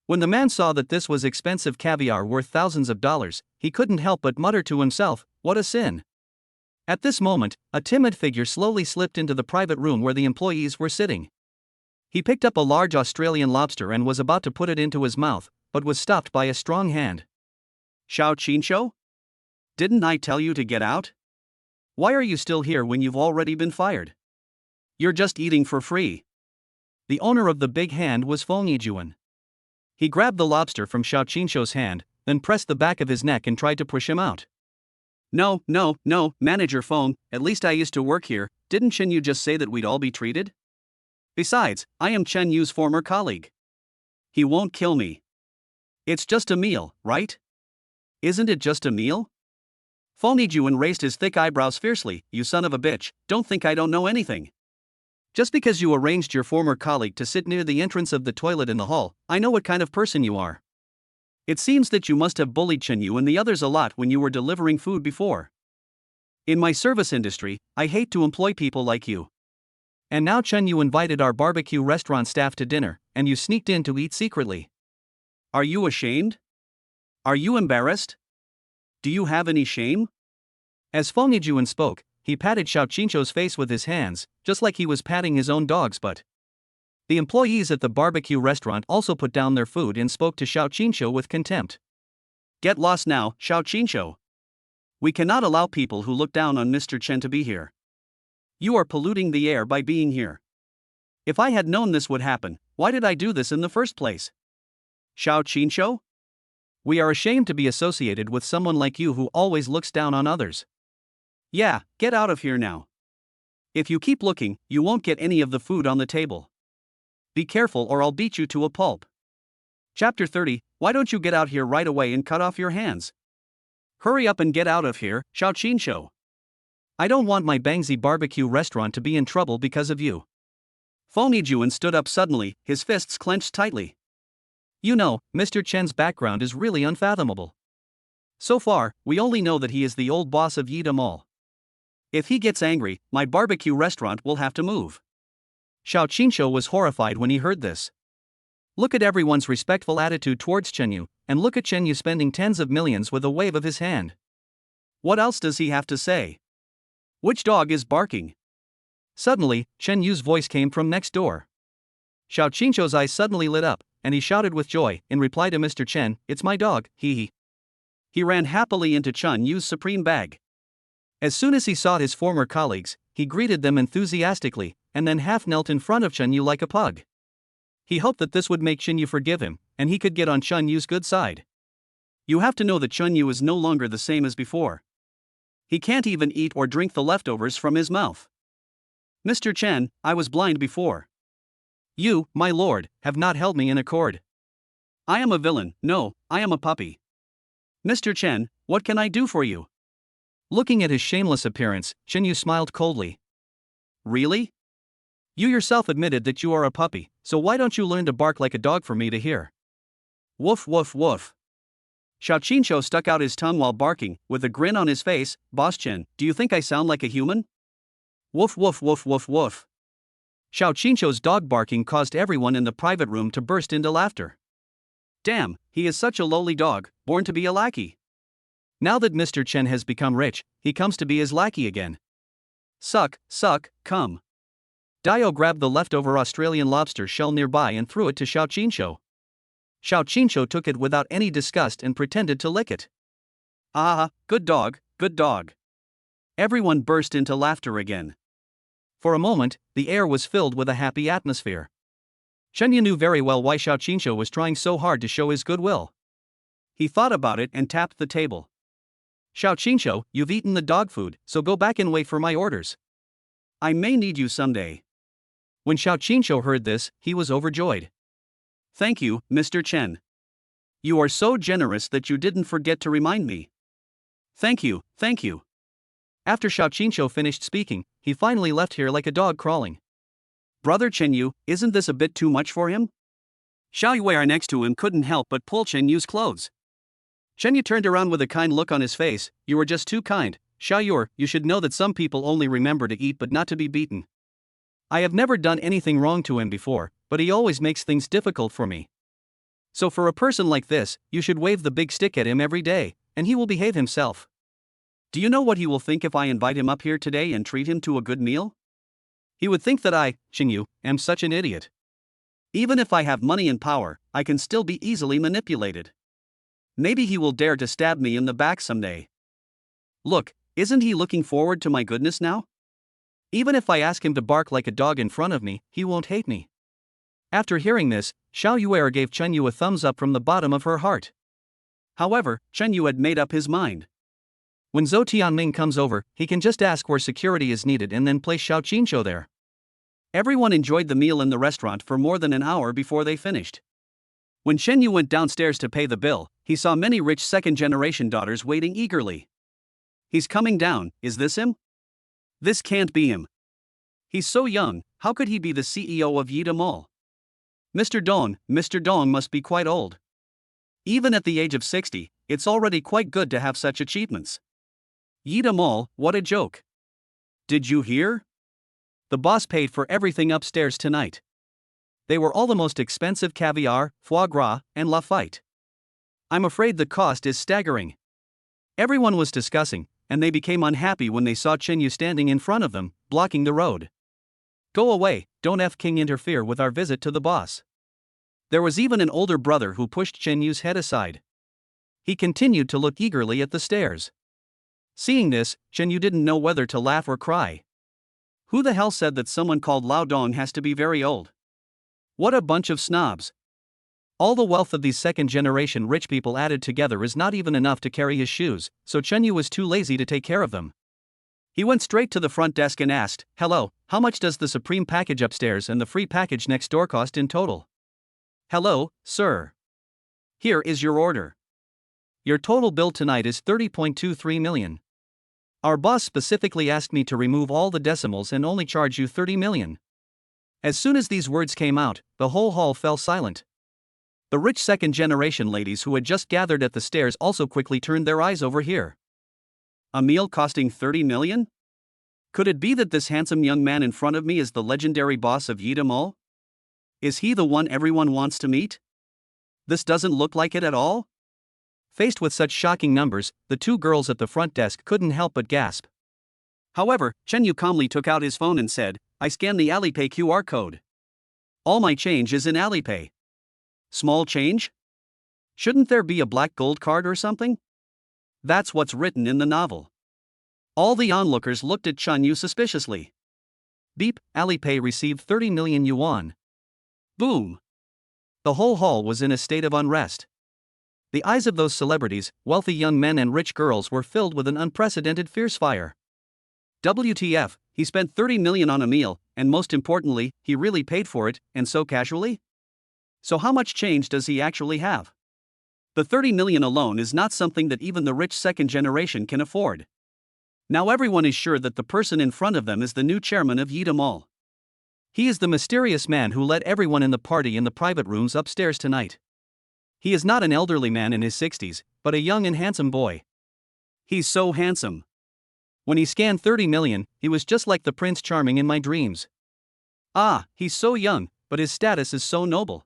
When the man saw that this was expensive caviar worth thousands of dollars, he couldn't help but mutter to himself, "What a sin." At this moment, a timid figure slowly slipped into the private room where the employees were sitting. He picked up a large Australian lobster and was about to put it into his mouth, but was stopped by a strong hand. Xiao Qinsho? Didn't I tell you to get out? Why are you still here when you've already been fired? You're just eating for free. The owner of the big hand was Feng Yijuan. He grabbed the lobster from Xiao Qinsho's hand, then pressed the back of his neck and tried to push him out. No, Manager Feng, at least I used to work here, didn't Chen Yu just say that we'd all be treated? Besides, I am Chen Yu's former colleague. He won't kill me. It's just a meal, right? Isn't it just a meal? Feng Yijuan raised his thick eyebrows fiercely. You son of a bitch, don't think I don't know anything. Just because you arranged your former colleague to sit near the entrance of the toilet in the hall, I know what kind of person you are. It seems that you must have bullied Chen Yu and the others a lot when you were delivering food before. In my service industry, I hate to employ people like you. And now Chen Yu invited our barbecue restaurant staff to dinner, and you sneaked in to eat secretly. Are you ashamed? Are you embarrassed? Do you have any shame? As Feng Yijuan spoke, he patted Xiao Qinsho's face with his hands, just like he was patting his own dog's butt. The employees at the barbecue restaurant also put down their food and spoke to Xiao Qinsho with contempt. Get lost now, Xiao Qinsho. We cannot allow people who look down on Mr. Chen to be here. You are polluting the air by being here. If I had known this would happen, why did I do this in the first place? Xiao Qinshu? We are ashamed to be associated with someone like you who always looks down on others. Yeah, get out of here now. If you keep looking, you won't get any of the food on the table. Be careful or I'll beat you to a pulp. Chapter 30, why don't you get out here right away and cut off your hands? Hurry up and get out of here, Xiao Qinshu. I don't want my Bangzi barbecue restaurant to be in trouble because of you. Phony Juan stood up suddenly, his fists clenched tightly. You know, Mr. Chen's background is really unfathomable. So far, we only know that he is the old boss of Yida Mall. If he gets angry, my barbecue restaurant will have to move. Xiao Qinshu was horrified when he heard this. Look at everyone's respectful attitude towards Chenyu, and look at Chenyu spending tens of millions with a wave of his hand. What else does he have to say? Which dog is barking? Suddenly, Chenyu's voice came from next door. Xiao Qinshu's eyes suddenly lit up, and he shouted with joy, in reply to Mr. Chen, "It's my dog, hee." He ran happily into Chen Yu's supreme bag. As soon as he saw his former colleagues, he greeted them enthusiastically, and then half knelt in front of Chen Yu like a pug. He hoped that this would make Chen Yu forgive him, and he could get on Chen Yu's good side. You have to know that Chen Yu is no longer the same as before. He can't even eat or drink the leftovers from his mouth. Mr. Chen, I was blind before. You, my lord, have not held me in accord. I am a villain, no, I am a puppy. Mr. Chen, what can I do for you? Looking at his shameless appearance, Chen Yu smiled coldly. Really? You yourself admitted that you are a puppy, so why don't you learn to bark like a dog for me to hear? Woof woof woof. Xiao Qinshu stuck out his tongue while barking, with a grin on his face. Boss Chen, do you think I sound like a human? Woof woof woof woof woof. Xiao Qinshu's dog barking caused everyone in the private room to burst into laughter. Damn, he is such a lowly dog, born to be a lackey. Now that Mr. Chen has become rich, he comes to be his lackey again. Suck, come. Dio grabbed the leftover Australian lobster shell nearby and threw it to Xiao Qinshu. Xiao Qinshu took it without any disgust and pretended to lick it. Ah, good dog, good dog. Everyone burst into laughter again. For a moment, the air was filled with a happy atmosphere. Chen Yu knew very well why Xiao Qinshu was trying so hard to show his goodwill. He thought about it and tapped the table. Xiao Qinshu, you've eaten the dog food, so go back and wait for my orders. I may need you someday. When Xiao Qinshu heard this, he was overjoyed. Thank you, Mr. Chen. You are so generous that you didn't forget to remind me. Thank you. After Xiao Qinshu finished speaking, he finally left here like a dog crawling. Brother Chen Yu, isn't this a bit too much for him? Xiao Yue next to him couldn't help but pull Chen Yu's clothes. Chen Yu turned around with a kind look on his face. You were just too kind, Xiao Yue. You should know that some people only remember to eat but not to be beaten. I have never done anything wrong to him before, but he always makes things difficult for me. So for a person like this, you should wave the big stick at him every day, and he will behave himself. Do you know what he will think if I invite him up here today and treat him to a good meal? He would think that I, Xingyu, am such an idiot. Even if I have money and power, I can still be easily manipulated. Maybe he will dare to stab me in the back someday. Look, isn't he looking forward to my goodness now? Even if I ask him to bark like a dog in front of me, he won't hate me. After hearing this, Xiao Yue gave Chen Yu a thumbs up from the bottom of her heart. However, Chen Yu had made up his mind. When Zhou Tianming comes over, he can just ask where security is needed and then place Xiao Qinshu there. Everyone enjoyed the meal in the restaurant for more than an hour before they finished. When Chen Yu went downstairs to pay the bill, he saw many rich second-generation daughters waiting eagerly. He's coming down, is this him? This can't be him. He's so young, how could he be the CEO of Yida Mall? Mr. Dong must be quite old. Even at the age of 60, it's already quite good to have such achievements. Yida Mall, what a joke. Did you hear? The boss paid for everything upstairs tonight. They were all the most expensive caviar, foie gras, and Lafite. I'm afraid the cost is staggering. Everyone was discussing, and they became unhappy when they saw Chen Yu standing in front of them, blocking the road. Go away, don't King interfere with our visit to the boss. There was even an older brother who pushed Chen Yu's head aside. He continued to look eagerly at the stairs. Seeing this, Chen Yu didn't know whether to laugh or cry. Who the hell said that someone called Lao Dong has to be very old? What a bunch of snobs. All the wealth of these second-generation rich people added together is not even enough to carry his shoes, so Chen Yu was too lazy to take care of them. He went straight to the front desk and asked, "Hello, how much does the supreme package upstairs and the free package next door cost in total?" "Hello, sir. Here is your order. Your total bill tonight is 30.23 million. Our boss specifically asked me to remove all the decimals and only charge you 30 million. As soon as these words came out, the whole hall fell silent. The rich second-generation ladies who had just gathered at the stairs also quickly turned their eyes over here. A meal costing 30 million? Could it be that this handsome young man in front of me is the legendary boss of Yida Mall? Is he the one everyone wants to meet? This doesn't look like it at all." Faced with such shocking numbers, the two girls at the front desk couldn't help but gasp. However, Chen Yu calmly took out his phone and said, "I scanned the Alipay QR code. All my change is in Alipay. Small change? Shouldn't there be a black gold card or something?" That's what's written in the novel. All the onlookers looked at Chen Yu suspiciously. Beep, Alipay received 30 million yuan. Boom. The whole hall was in a state of unrest. The eyes of those celebrities, wealthy young men and rich girls were filled with an unprecedented fierce fire. WTF, he spent 30 million on a meal, and most importantly, he really paid for it, and so casually? So how much change does he actually have? The 30 million alone is not something that even the rich second generation can afford. Now everyone is sure that the person in front of them is the new chairman of Yida Mall. He is the mysterious man who led everyone in the party in the private rooms upstairs tonight. He is not an elderly man in his 60s, but a young and handsome boy. He's so handsome. When he scanned 30 million, he was just like the Prince Charming in my dreams. Ah, he's so young, but his status is so noble.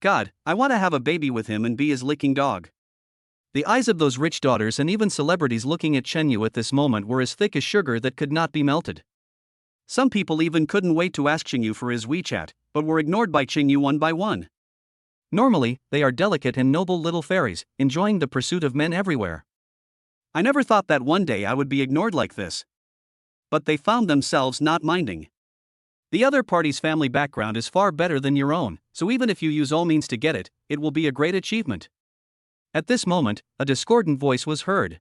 God, I want to have a baby with him and be his licking dog. The eyes of those rich daughters and even celebrities looking at Chen Yu at this moment were as thick as sugar that could not be melted. Some people even couldn't wait to ask Chen Yu for his WeChat, but were ignored by Chen Yu one by one. Normally, they are delicate and noble little fairies, enjoying the pursuit of men everywhere. I never thought that one day I would be ignored like this. But they found themselves not minding. The other party's family background is far better than your own, so even if you use all means to get it, it will be a great achievement. At this moment, a discordant voice was heard.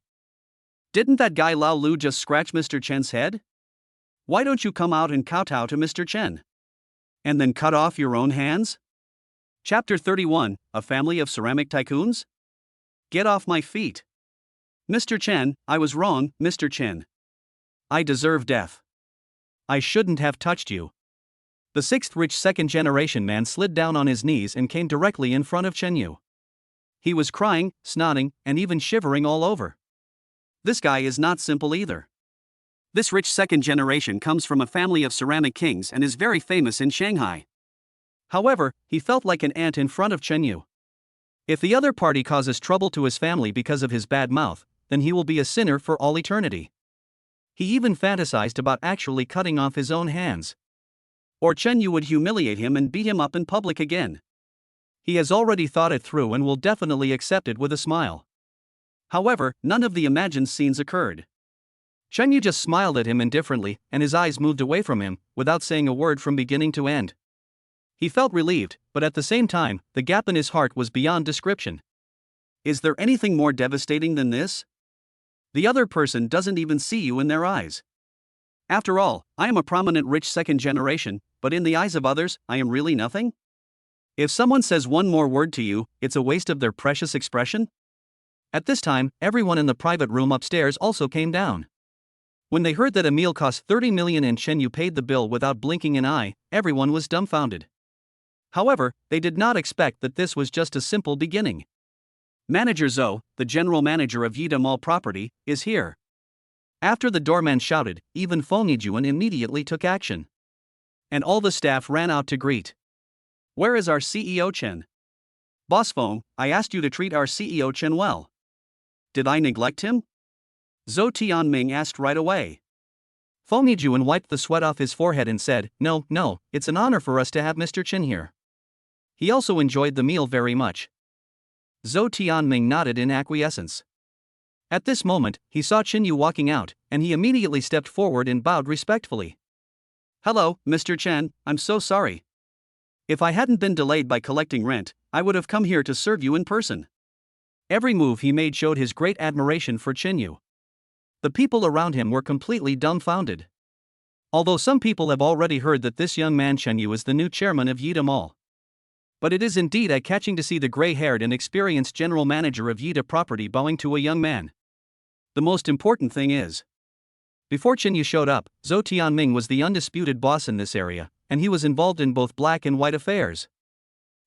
Didn't that guy Lao Lu just scratch Mr. Chen's head? Why don't you come out and kowtow to Mr. Chen? And then cut off your own hands? Chapter 31, A Family of Ceramic Tycoons? Get off my feet. Mr. Chen, I was wrong, Mr. Chen. I deserve death. I shouldn't have touched you. The sixth rich second-generation man slid down on his knees and came directly in front of Chen Yu. He was crying, snotting, and even shivering all over. This guy is not simple either. This rich second generation comes from a family of ceramic kings and is very famous in Shanghai. However, he felt like an ant in front of Chen Yu. If the other party causes trouble to his family because of his bad mouth, then he will be a sinner for all eternity. He even fantasized about actually cutting off his own hands. Or Chen Yu would humiliate him and beat him up in public again. He has already thought it through and will definitely accept it with a smile. However, none of the imagined scenes occurred. Chen Yu just smiled at him indifferently, and his eyes moved away from him, without saying a word from beginning to end. He felt relieved, but at the same time, the gap in his heart was beyond description. Is there anything more devastating than this? The other person doesn't even see you in their eyes. After all, I am a prominent rich second generation, but in the eyes of others, I am really nothing? If someone says one more word to you, it's a waste of their precious expression? At this time, everyone in the private room upstairs also came down. When they heard that a meal cost 30 million and Chen Yu paid the bill without blinking an eye, everyone was dumbfounded. However, they did not expect that this was just a simple beginning. Manager Zhou, the general manager of Yida Mall property, is here. After the doorman shouted, even Feng Yijuan immediately took action. And all the staff ran out to greet. Where is our CEO Chen? Boss Feng, I asked you to treat our CEO Chen well. Did I neglect him? Zhou Tianming asked right away. Feng Yijuan wiped the sweat off his forehead and said, No, it's an honor for us to have Mr. Chen here. He also enjoyed the meal very much. Zhou Tianming nodded in acquiescence. At this moment, he saw Chen Yu walking out, and he immediately stepped forward and bowed respectfully. Hello, Mr. Chen, I'm so sorry. If I hadn't been delayed by collecting rent, I would have come here to serve you in person. Every move he made showed his great admiration for Chenyu. The people around him were completely dumbfounded. Although some people have already heard that this young man Chenyu is the new chairman of Yida Mall. But it is indeed eye-catching to see the gray-haired and experienced general manager of Yida Property bowing to a young man. The most important thing is, before Chenyu showed up, Zhou Tianming was the undisputed boss in this area, and he was involved in both black and white affairs.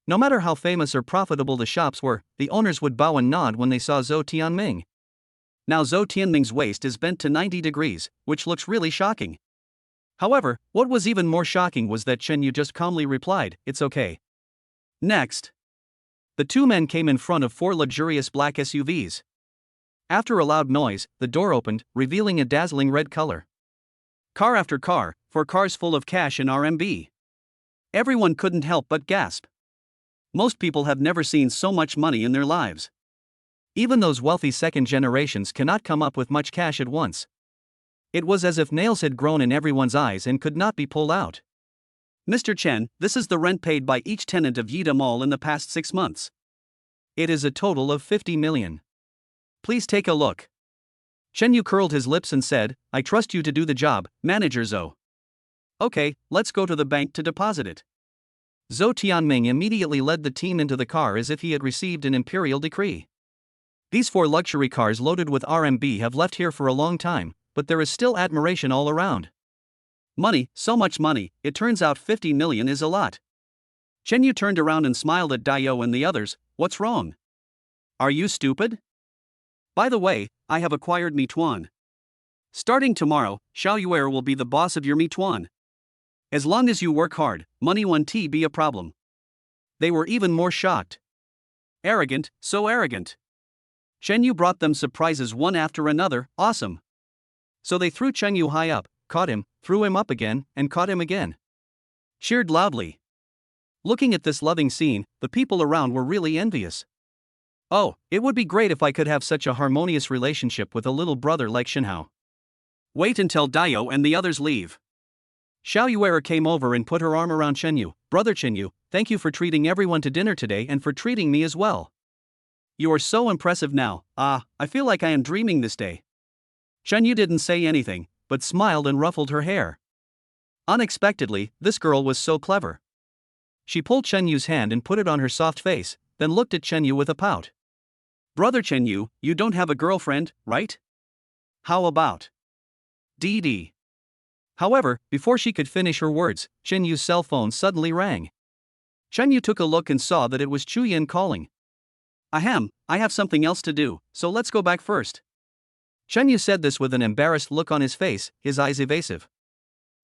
No matter how famous or profitable the shops were, the owners would bow and nod when they saw Zhou Tianming. Now Zhou Tianming's waist is bent to 90 degrees, which looks really shocking. However, what was even more shocking was that Chenyu just calmly replied, "It's okay." Next, the two men came in front of 4 luxurious black SUVs. After a loud noise, the door opened, revealing a dazzling red color. Car after car, 4 cars full of cash in RMB. Everyone couldn't help but gasp. Most people have never seen so much money in their lives. Even those wealthy second generations cannot come up with much cash at once. It was as if nails had grown in everyone's eyes and could not be pulled out. "Mr. Chen, this is the rent paid by each tenant of Yida Mall in the past 6 months. It is a total of 50 million. Please take a look." Chenyu curled his lips and said, "I trust you to do the job, Manager Zhou." "Okay, let's go to the bank to deposit it." Zhou Tianming immediately led the team into the car as if he had received an imperial decree. These 4 luxury cars loaded with RMB have left here for a long time, but there is still admiration all around. Money, so much money, it turns out 50 million is a lot. Chenyu turned around and smiled at Dayo and the others. "What's wrong? Are you stupid? By the way, I have acquired Meituan. Starting tomorrow, Xiao Yuer will be the boss of your Meituan. As long as you work hard, money won't be a problem." They were even more shocked. Arrogant, so arrogant. Chenyu brought them surprises one after another. Awesome. So they threw Chenyu high up, caught him, threw him up again, and caught him again. Cheered loudly. Looking at this loving scene, the people around were really envious. Oh, it would be great if I could have such a harmonious relationship with a little brother like Shinhao. Wait until Dayo and the others leave. Xiao Yuer came over and put her arm around Chenyu. "Brother Chenyu, thank you for treating everyone to dinner today and for treating me as well. You are so impressive now. I feel like I am dreaming this day." Chenyu didn't say anything, but smiled and ruffled her hair. Unexpectedly, this girl was so clever. She pulled Chenyu's hand and put it on her soft face, then looked at Chenyu with a pout. "Brother Chenyu, you don't have a girlfriend, right? How about DD?" However, before she could finish her words, Chenyu's cell phone suddenly rang. Chenyu took a look and saw that it was Chuyan calling. "Ahem, I have something else to do, so let's go back first." Chenyu said this with an embarrassed look on his face, his eyes evasive.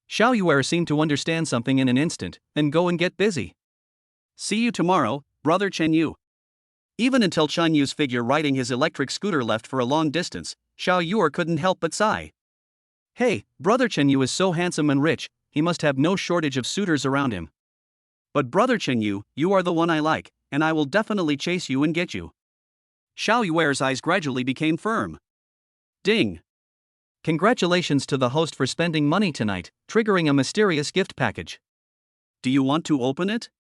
Xiao Yuer seemed to understand something in an instant, then go and get busy. "See you tomorrow, Brother Chenyu." Even until Chenyu's figure riding his electric scooter left for a long distance, Xiao Yuer couldn't help but sigh. Hey, Brother Chenyu is so handsome and rich, he must have no shortage of suitors around him. But Brother Chenyu, you are the one I like, and I will definitely chase you and get you. Xiao Yuer's eyes gradually became firm. Ding! Congratulations to the host for spending money tonight, triggering a mysterious gift package. Do you want to open it?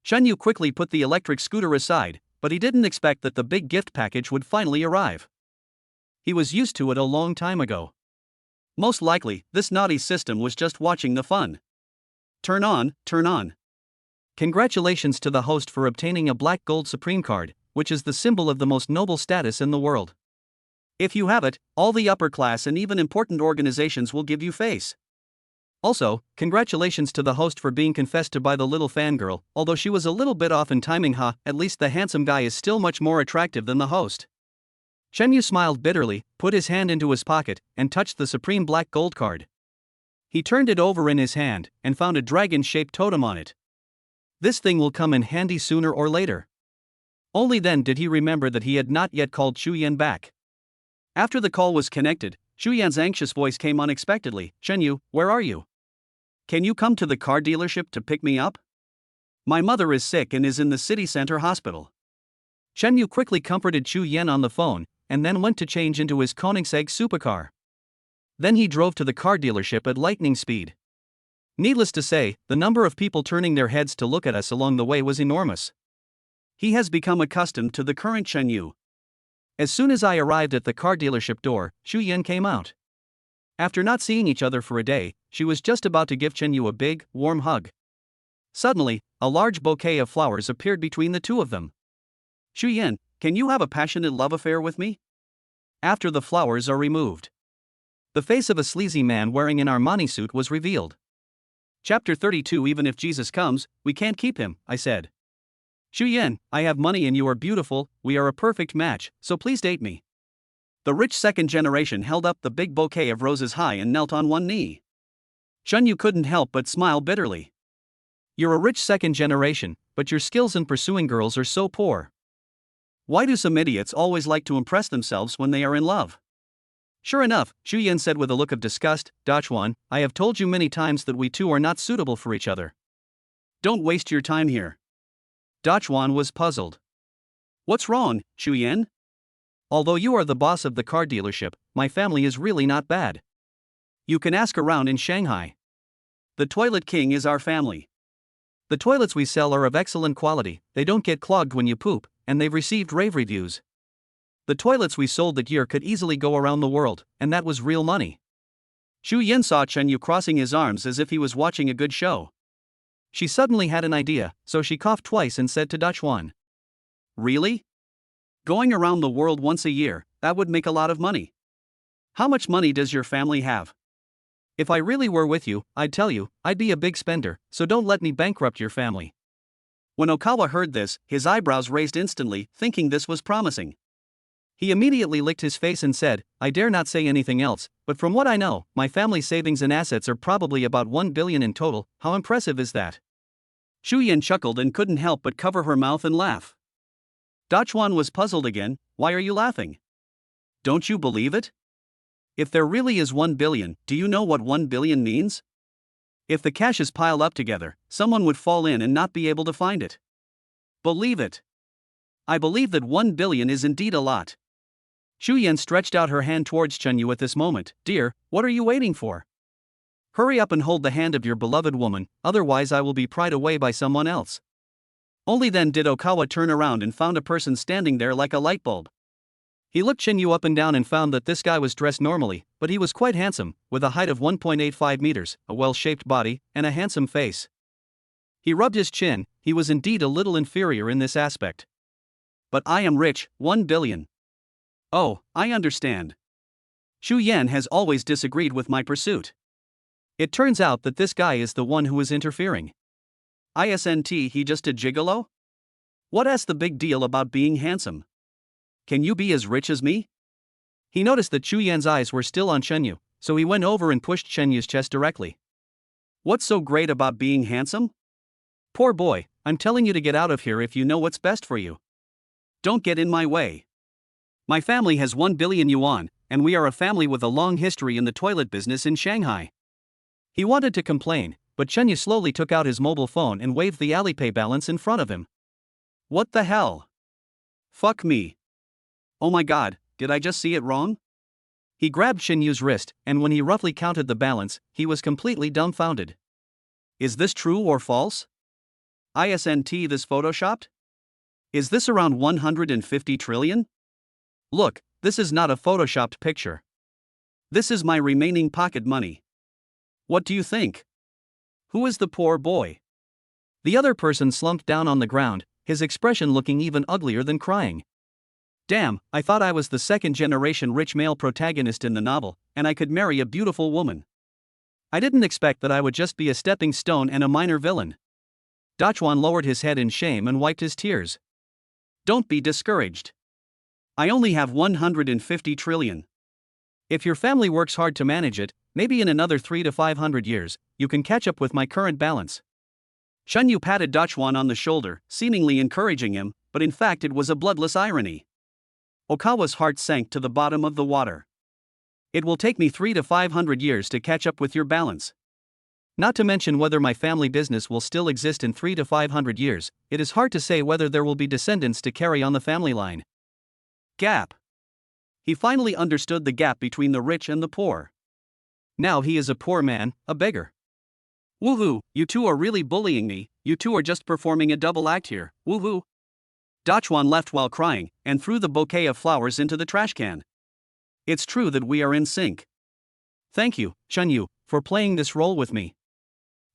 Chenyu quickly put the electric scooter aside, but he didn't expect that the big gift package would finally arrive. He was used to it a long time ago. Most likely, this naughty system was just watching the fun. Turn on, turn on. Congratulations to the host for obtaining a black gold supreme card, which is the symbol of the most noble status in the world. If you have it, all the upper class and even important organizations will give you face. Also, congratulations to the host for being confessed to by the little fangirl, although she was a little bit off in timing. At least the handsome guy is still much more attractive than the host. Chenyu smiled bitterly, put his hand into his pocket, and touched the supreme black gold card. He turned it over in his hand, and found a dragon-shaped totem on it. This thing will come in handy sooner or later. Only then did he remember that he had not yet called Chuyan back. After the call was connected, Chuyan's anxious voice came unexpectedly. Chenyu, where are you? Can you come to the car dealership to pick me up? My mother is sick and is in the city center hospital. Chenyu quickly comforted Chuyan on the phone, and then went to change into his Koenigsegg supercar. Then he drove to the car dealership at lightning speed. Needless to say, the number of people turning their heads to look at us along the way was enormous. He has become accustomed to the current Chen Yu. As soon as I arrived at the car dealership door, Xu Yan came out. After not seeing each other for a day, she was just about to give Chen Yu a big, warm hug. Suddenly, a large bouquet of flowers appeared between the two of them. Xu Yan, can you have a passionate love affair with me? After the flowers are removed, the face of a sleazy man wearing an Armani suit was revealed. Chapter 32. Even if Jesus comes, we can't keep him, I said. Xu Yan, I have money and you are beautiful, we are a perfect match, so please date me. The rich second generation held up the big bouquet of roses high and knelt on one knee. Chen Yu couldn't help but smile bitterly. You're a rich second generation, but your skills in pursuing girls are so poor. Why do some idiots always like to impress themselves when they are in love? Sure enough, Xu Yan said with a look of disgust, Dachuan, I have told you many times that we two are not suitable for each other. Don't waste your time here. Dachuan was puzzled. What's wrong, Xu Yan? Although you are the boss of the car dealership, my family is really not bad. You can ask around in Shanghai. The Toilet King is our family. The toilets we sell are of excellent quality, they don't get clogged when you poop, and they've received rave reviews. The toilets we sold that year could easily go around the world, and that was real money. Xu Yan saw Chen Yu crossing his arms as if he was watching a good show. She suddenly had an idea, so she coughed twice and said to Dachuan, Really? Going around the world once a year, that would make a lot of money. How much money does your family have? If I really were with you, I'd tell you, I'd be a big spender, so don't let me bankrupt your family. When Okawa heard this, his eyebrows raised instantly, thinking this was promising. He immediately licked his face and said, I dare not say anything else, but from what I know, my family's savings and assets are probably about 1 billion in total. How impressive is that? Xu Yan chuckled and couldn't help but cover her mouth and laugh. Dachuan was puzzled again. Why are you laughing? Don't you believe it? If there really is 1 billion, do you know what 1 billion means? If the cash is piled up together, someone would fall in and not be able to find it. Believe it. I believe that 1 billion is indeed a lot. Xu Yan stretched out her hand towards Chen Yu at this moment. Dear, what are you waiting for? Hurry up and hold the hand of your beloved woman, otherwise I will be pried away by someone else. Only then did Okawa turn around and found a person standing there like a light bulb. He looked Chen Yu up and down and found that this guy was dressed normally, but he was quite handsome, with a height of 1.85 meters, a well-shaped body, and a handsome face. He rubbed his chin. He was indeed a little inferior in this aspect. But I am rich, 1 billion. Oh, I understand. Xu Yan has always disagreed with my pursuit. It turns out that this guy is the one who is interfering. Isn't he just a gigolo? What's the big deal about being handsome? Can you be as rich as me? He noticed that Xu Yan's eyes were still on Chen Yu, so he went over and pushed Chen Yu's chest directly. What's so great about being handsome? Poor boy, I'm telling you to get out of here if you know what's best for you. Don't get in my way. My family has 1 billion yuan, and we are a family with a long history in the toilet business in Shanghai. He wanted to complain, but Chen Yu slowly took out his mobile phone and waved the Alipay balance in front of him. What the hell? Fuck me. Oh my god, did I just see it wrong? He grabbed Chen Yu's wrist, and when he roughly counted the balance, he was completely dumbfounded. Is this true or false? Isn't this photoshopped? Is this around 150 trillion? Look, this is not a photoshopped picture. This is my remaining pocket money. What do you think? Who is the poor boy? The other person slumped down on the ground, his expression looking even uglier than crying. Damn, I thought I was the second-generation rich male protagonist in the novel, and I could marry a beautiful woman. I didn't expect that I would just be a stepping stone and a minor villain. Dachuan lowered his head in shame and wiped his tears. Don't be discouraged. I only have 150 trillion. If your family works hard to manage it, maybe in another 300 to 500 years, you can catch up with my current balance. Chen Yu patted Dachuan on the shoulder, seemingly encouraging him, but in fact it was a bloodless irony. Okawa's heart sank to the bottom of the water. It will take me 300 to 500 years to catch up with your balance. Not to mention whether my family business will still exist in 300 to 500 years, it is hard to say whether there will be descendants to carry on the family line. Gap. He finally understood the gap between the rich and the poor. Now he is a poor man, a beggar. Woohoo, you two are really bullying me, you two are just performing a double act here, woohoo. Dachuan left while crying, and threw the bouquet of flowers into the trash can. It's true that we are in sync. Thank you, Chunyu, for playing this role with me.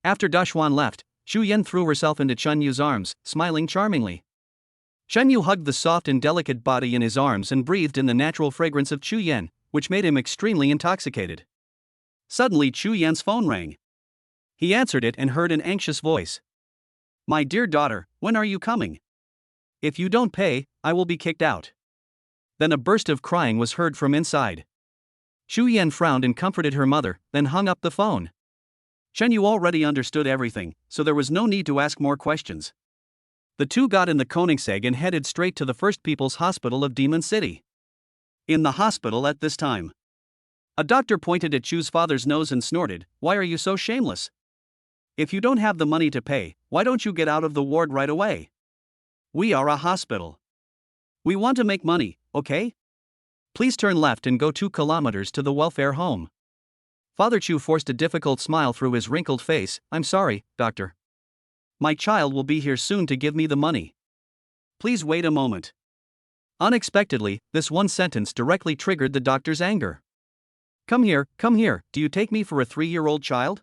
After Dachuan left, Xu Yan threw herself into Chunyu's arms, smiling charmingly. Chunyu hugged the soft and delicate body in his arms and breathed in the natural fragrance of Chu Yan, which made him extremely intoxicated. Suddenly Chu Yan's phone rang. He answered it and heard an anxious voice. My dear daughter, when are you coming? If you don't pay, I will be kicked out. Then a burst of crying was heard from inside. Chu Yan frowned and comforted her mother, then hung up the phone. Chunyu already understood everything, so there was no need to ask more questions. The two got in the Koenigsegg and headed straight to the First People's Hospital of Demon City. In the hospital at this time, a doctor pointed at Chu's father's nose and snorted, "Why are you so shameless? If you don't have the money to pay, why don't you get out of the ward right away? We are a hospital. We want to make money, okay? Please turn left and go 2 kilometers to the welfare home." Father Chu forced a difficult smile through his wrinkled face. "I'm sorry, doctor. My child will be here soon to give me the money. Please wait a moment." Unexpectedly, this one sentence directly triggered the doctor's anger. Come here, do you take me for a 3-year-old child?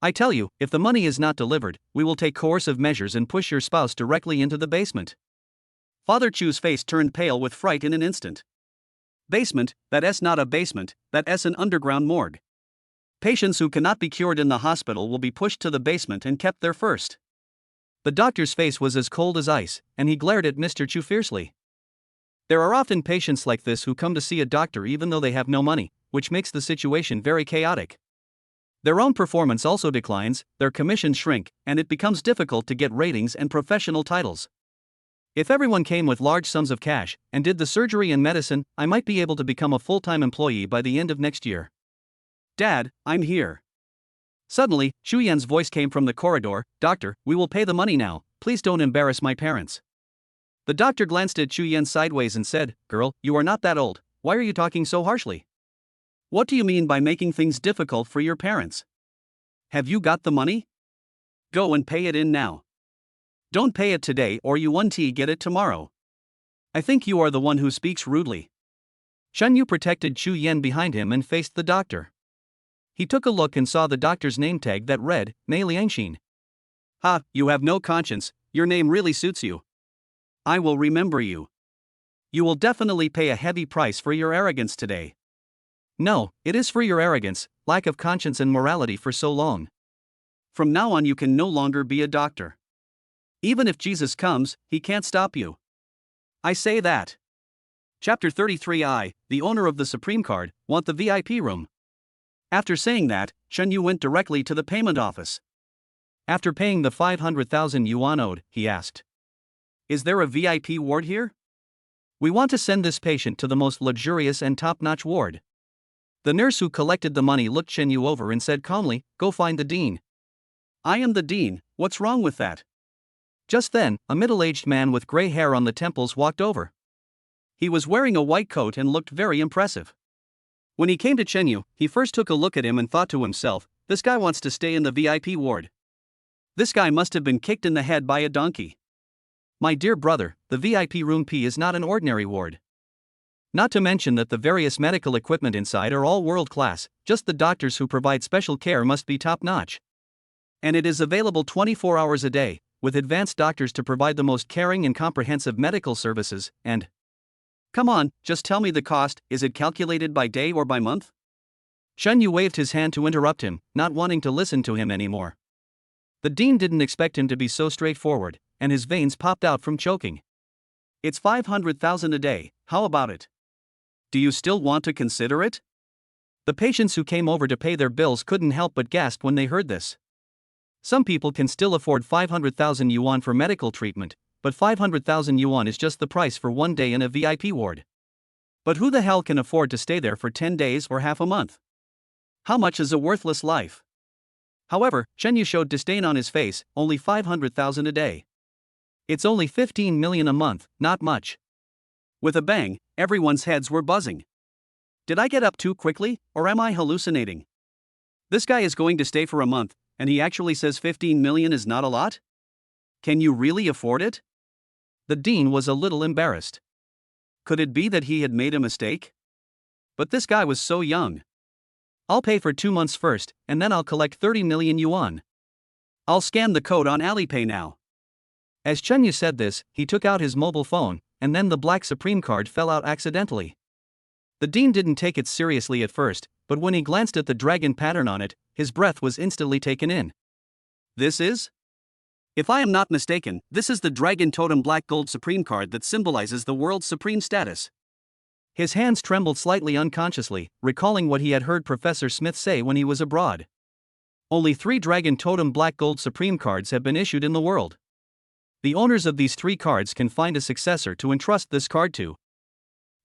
I tell you, if the money is not delivered, we will take coercive measures and push your spouse directly into the basement." Father Chu's face turned pale with fright in an instant. Basement, that's not a basement, that's an underground morgue. Patients who cannot be cured in the hospital will be pushed to the basement and kept there first. The doctor's face was as cold as ice, and he glared at Mr. Chu fiercely. There are often patients like this who come to see a doctor even though they have no money, which makes the situation very chaotic. Their own performance also declines, their commissions shrink, and it becomes difficult to get ratings and professional titles. If everyone came with large sums of cash and did the surgery and medicine, I might be able to become a full-time employee by the end of next year. Dad, I'm here. Suddenly, Chu Yan's voice came from the corridor. "Doctor, we will pay the money now, please don't embarrass my parents." The doctor glanced at Chu Yan sideways and said, "Girl, you are not that old, why are you talking so harshly? What do you mean by making things difficult for your parents? Have you got the money? Go and pay it in now. Don't pay it today or you won't get it tomorrow. I think you are the one who speaks rudely." Chunyu protected Chu Yan behind him and faced the doctor. He took a look and saw the doctor's name tag that read, "Mei Liangxin." "Ha, you have no conscience, your name really suits you. I will remember you. You will definitely pay a heavy price for your arrogance today." "No, it is for your arrogance, lack of conscience and morality for so long. From now on you can no longer be a doctor. Even if Jesus comes, he can't stop you. I say that." Chapter 33I, the owner of the Supreme card, want the VIP room. After saying that, Chunyu went directly to the payment office. After paying the 500,000 yuan owed, he asked, "Is there a VIP ward here? We want to send this patient to the most luxurious and top-notch ward." The nurse who collected the money looked Chunyu over and said calmly, "Go find the dean." "I am the dean, what's wrong with that?" Just then, a middle-aged man with gray hair on the temples walked over. He was wearing a white coat and looked very impressive. When he came to Chunyu, he first took a look at him and thought to himself, "This guy wants to stay in the VIP ward. This guy must have been kicked in the head by a donkey." "My dear brother, the VIP room P is not an ordinary ward. Not to mention that the various medical equipment inside are all world-class, just the doctors who provide special care must be top-notch. And it is available 24 hours a day, with advanced doctors to provide the most caring and comprehensive medical services, and..." "Come on, just tell me the cost, is it calculated by day or by month?" Chunyu waved his hand to interrupt him, not wanting to listen to him anymore. The dean didn't expect him to be so straightforward, and his veins popped out from choking. "It's 500,000 a day, how about it? Do you still want to consider it?" The patients who came over to pay their bills couldn't help but gasp when they heard this. Some people can still afford 500,000 yuan for medical treatment, but 500,000 yuan is just the price for one day in a VIP ward. But who the hell can afford to stay there for 10 days or half a month? How much is a worthless life? However, Chunyu showed disdain on his face, only 500,000 a day. It's only 15 million a month, not much. With a bang, everyone's heads were buzzing. Did I get up too quickly, or am I hallucinating? This guy is going to stay for a month, and he actually says 15 million is not a lot? Can you really afford it? The dean was a little embarrassed. Could it be that he had made a mistake? But this guy was so young. I'll pay for 2 months first, and then I'll collect 30 million yuan. I'll scan the code on Alipay now. As Chen Yu said this, he took out his mobile phone, and then the black Supreme card fell out accidentally. The dean didn't take it seriously at first, but when he glanced at the dragon pattern on it, his breath was instantly taken in. This is? If I am not mistaken, this is the Dragon Totem Black Gold Supreme card that symbolizes the world's supreme status. His hands trembled slightly unconsciously, recalling what he had heard Professor Smith say when he was abroad. Only 3 Dragon Totem Black Gold Supreme cards have been issued in the world. The owners of these 3 cards can find a successor to entrust this card to.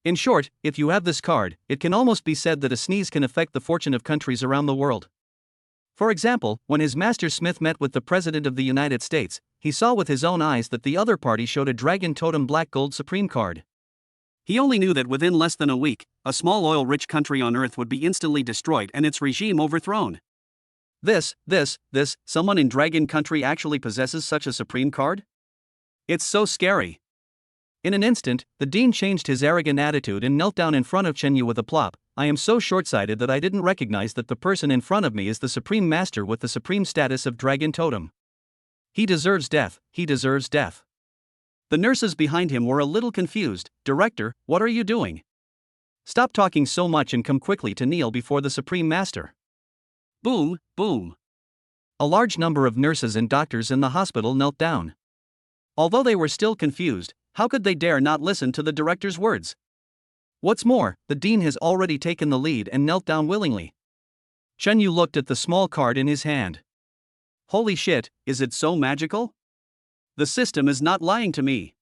In short, if you have this card, it can almost be said that a sneeze can affect the fortune of countries around the world. For example, when his master Smith met with the President of the United States, he saw with his own eyes that the other party showed a Dragon Totem Black Gold Supreme card. He only knew that within less than a week, a small oil-rich country on Earth would be instantly destroyed and its regime overthrown. Someone in Dragon Country actually possesses such a supreme card? It's so scary. In an instant, the dean changed his arrogant attitude and knelt down in front of Chen Yu with a plop. I am so short-sighted that I didn't recognize that the person in front of me is the Supreme Master with the supreme status of Dragon Totem. He deserves death, he deserves death. The nurses behind him were a little confused. Director, what are you doing? Stop talking so much and come quickly to kneel before the Supreme Master. Boom, boom. A large number of nurses and doctors in the hospital knelt down. Although they were still confused, how could they dare not listen to the director's words? What's more, the dean has already taken the lead and knelt down willingly. Chen Yu looked at the small card in his hand. Holy shit, is it so magical? The system is not lying to me.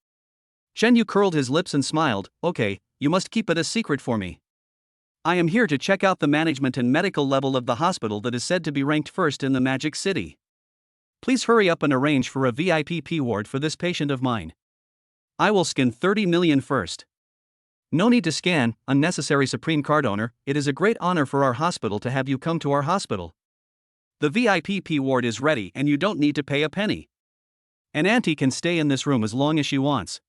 Chen Yu curled his lips and smiled. Okay, you must keep it a secret for me. I am here to check out the management and medical level of the hospital that is said to be ranked first in the Magic City. Please hurry up and arrange for a VIP ward for this patient of mine. I will scan 30 million first. No need to scan, unnecessary Supreme Card owner, it is a great honor for our hospital to have you come to our hospital. The VIP ward is ready and you don't need to pay a penny. An auntie can stay in this room as long as she wants.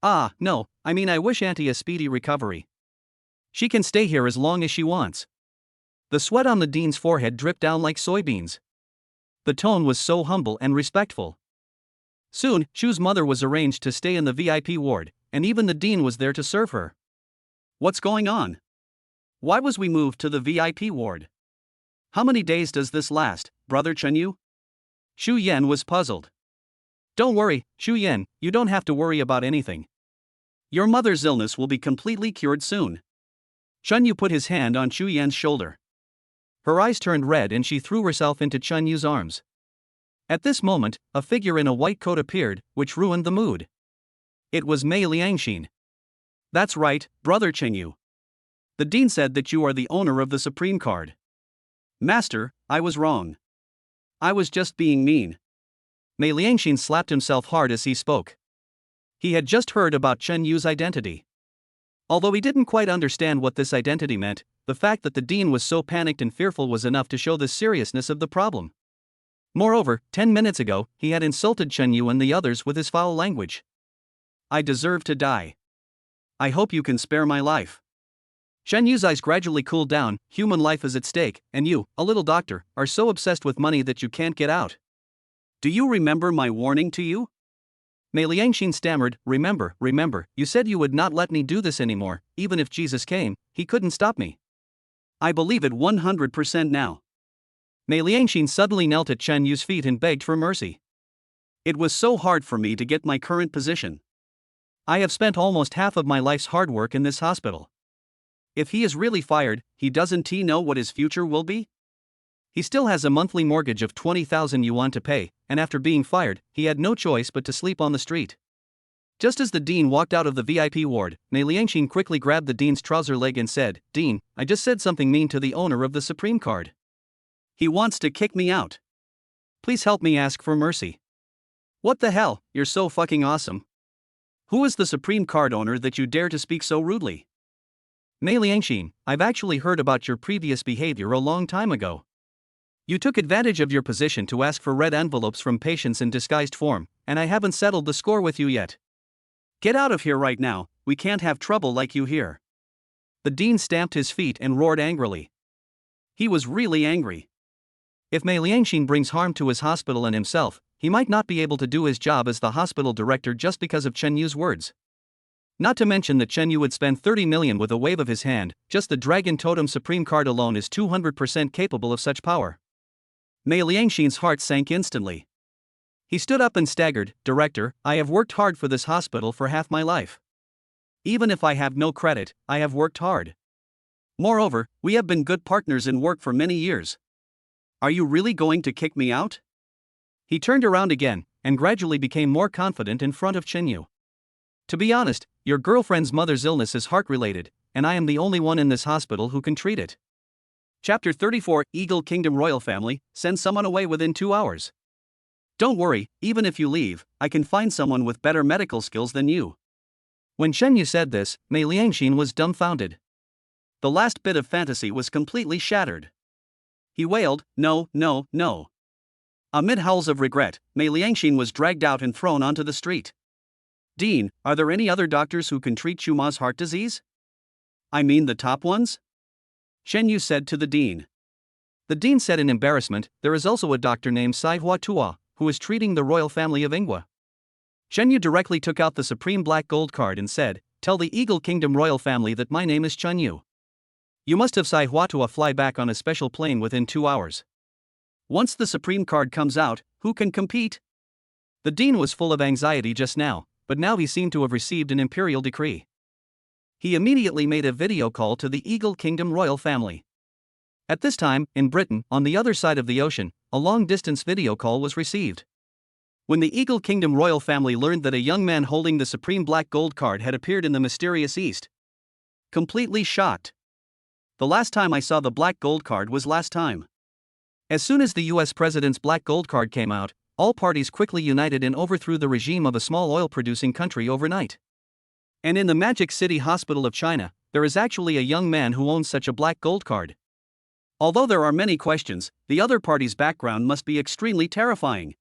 No, I wish auntie a speedy recovery. She can stay here as long as she wants. The sweat on the dean's forehead dripped down like soybeans. The tone was so humble and respectful. Soon, Shu's mother was arranged to stay in the VIP ward, and even the dean was there to serve her. What's going on? Why was we moved to the VIP ward? How many days does this last, Brother Chen Yu? Shu Yan was puzzled. Don't worry, Shu Yan, you don't have to worry about anything. Your mother's illness will be completely cured soon. Chen Yu put his hand on Shu Yan's shoulder. Her eyes turned red and she threw herself into Chen Yu's arms. At this moment, a figure in a white coat appeared, which ruined the mood. It was Mei Liangxin. That's right, Brother Chen Yu. The dean said that you are the owner of the Supreme Card. Master, I was wrong. I was just being mean. Mei Liangxin slapped himself hard as he spoke. He had just heard about Chen Yu's identity. Although he didn't quite understand what this identity meant, the fact that the dean was so panicked and fearful was enough to show the seriousness of the problem. Moreover, 10 minutes ago, he had insulted Chen Yu and the others with his foul language. I deserve to die. I hope you can spare my life. Chen Yu's eyes gradually cooled down. Human life is at stake, and you, a little doctor, are so obsessed with money that you can't get out. Do you remember my warning to you? Mei Liangxin stammered, remember, you said you would not let me do this anymore. Even if Jesus came, he couldn't stop me. I believe it 100% now. Mei Liangxin suddenly knelt at Chen Yu's feet and begged for mercy. It was so hard for me to get my current position. I have spent almost half of my life's hard work in this hospital. If he is really fired, doesn't he know what his future will be? He still has a monthly mortgage of 20,000 yuan to pay, and after being fired, he had no choice but to sleep on the street. Just as the dean walked out of the VIP ward, Mei Liangxin quickly grabbed the dean's trouser leg and said, "Dean, I just said something mean to the owner of the Supreme Card. He wants to kick me out. Please help me ask for mercy." What the hell, you're so fucking awesome. Who is the Supreme Card owner that you dare to speak so rudely? Mei Liangxin, I've actually heard about your previous behavior a long time ago. You took advantage of your position to ask for red envelopes from patients in disguised form, and I haven't settled the score with you yet. Get out of here right now, we can't have trouble like you here. The dean stamped his feet and roared angrily. He was really angry. If Mei Liangxin brings harm to his hospital and himself, he might not be able to do his job as the hospital director just because of Chen Yu's words. Not to mention that Chen Yu would spend 30 million with a wave of his hand. Just the Dragon Totem Supreme card alone is 200% capable of such power. Mei Liangxin's heart sank instantly. He stood up and staggered. Director, I have worked hard for this hospital for half my life. Even if I have no credit, I have worked hard. Moreover, we have been good partners in work for many years. Are you really going to kick me out? He turned around again, and gradually became more confident in front of Chen Yu. To be honest, your girlfriend's mother's illness is heart-related, and I am the only one in this hospital who can treat it. Chapter 34, Eagle Kingdom Royal Family, send someone away within 2 hours. Don't worry, even if you leave, I can find someone with better medical skills than you. When Chen Yu said this, Mei Liangxin was dumbfounded. The last bit of fantasy was completely shattered. He wailed, no, no, no. Amid howls of regret, Mei Liangxin was dragged out and thrown onto the street. Dean, are there any other doctors who can treat Chuma's heart disease? I mean the top ones? Shen Yu said to the dean. The dean said in embarrassment, there is also a doctor named Sai Hua Tua, who is treating the royal family of Ingwa. Shen Yu directly took out the Supreme Black Gold card and said, tell the Eagle Kingdom royal family that my name is Chen Yu. You must have Sai Hua Tua fly back on a special plane within 2 hours. Once the Supreme card comes out, who can compete? The dean was full of anxiety just now, but now he seemed to have received an imperial decree. He immediately made a video call to the Eagle Kingdom royal family. At this time, in Britain, on the other side of the ocean, a long-distance video call was received. When the Eagle Kingdom royal family learned that a young man holding the Supreme Black Gold card had appeared in the mysterious East, completely shocked. The last time I saw the Black Gold card was last time. As soon as the US President's Black Gold card came out, all parties quickly united and overthrew the regime of a small oil-producing country overnight. And in the Magic City Hospital of China, there is actually a young man who owns such a Black Gold card. Although there are many questions, the other party's background must be extremely terrifying.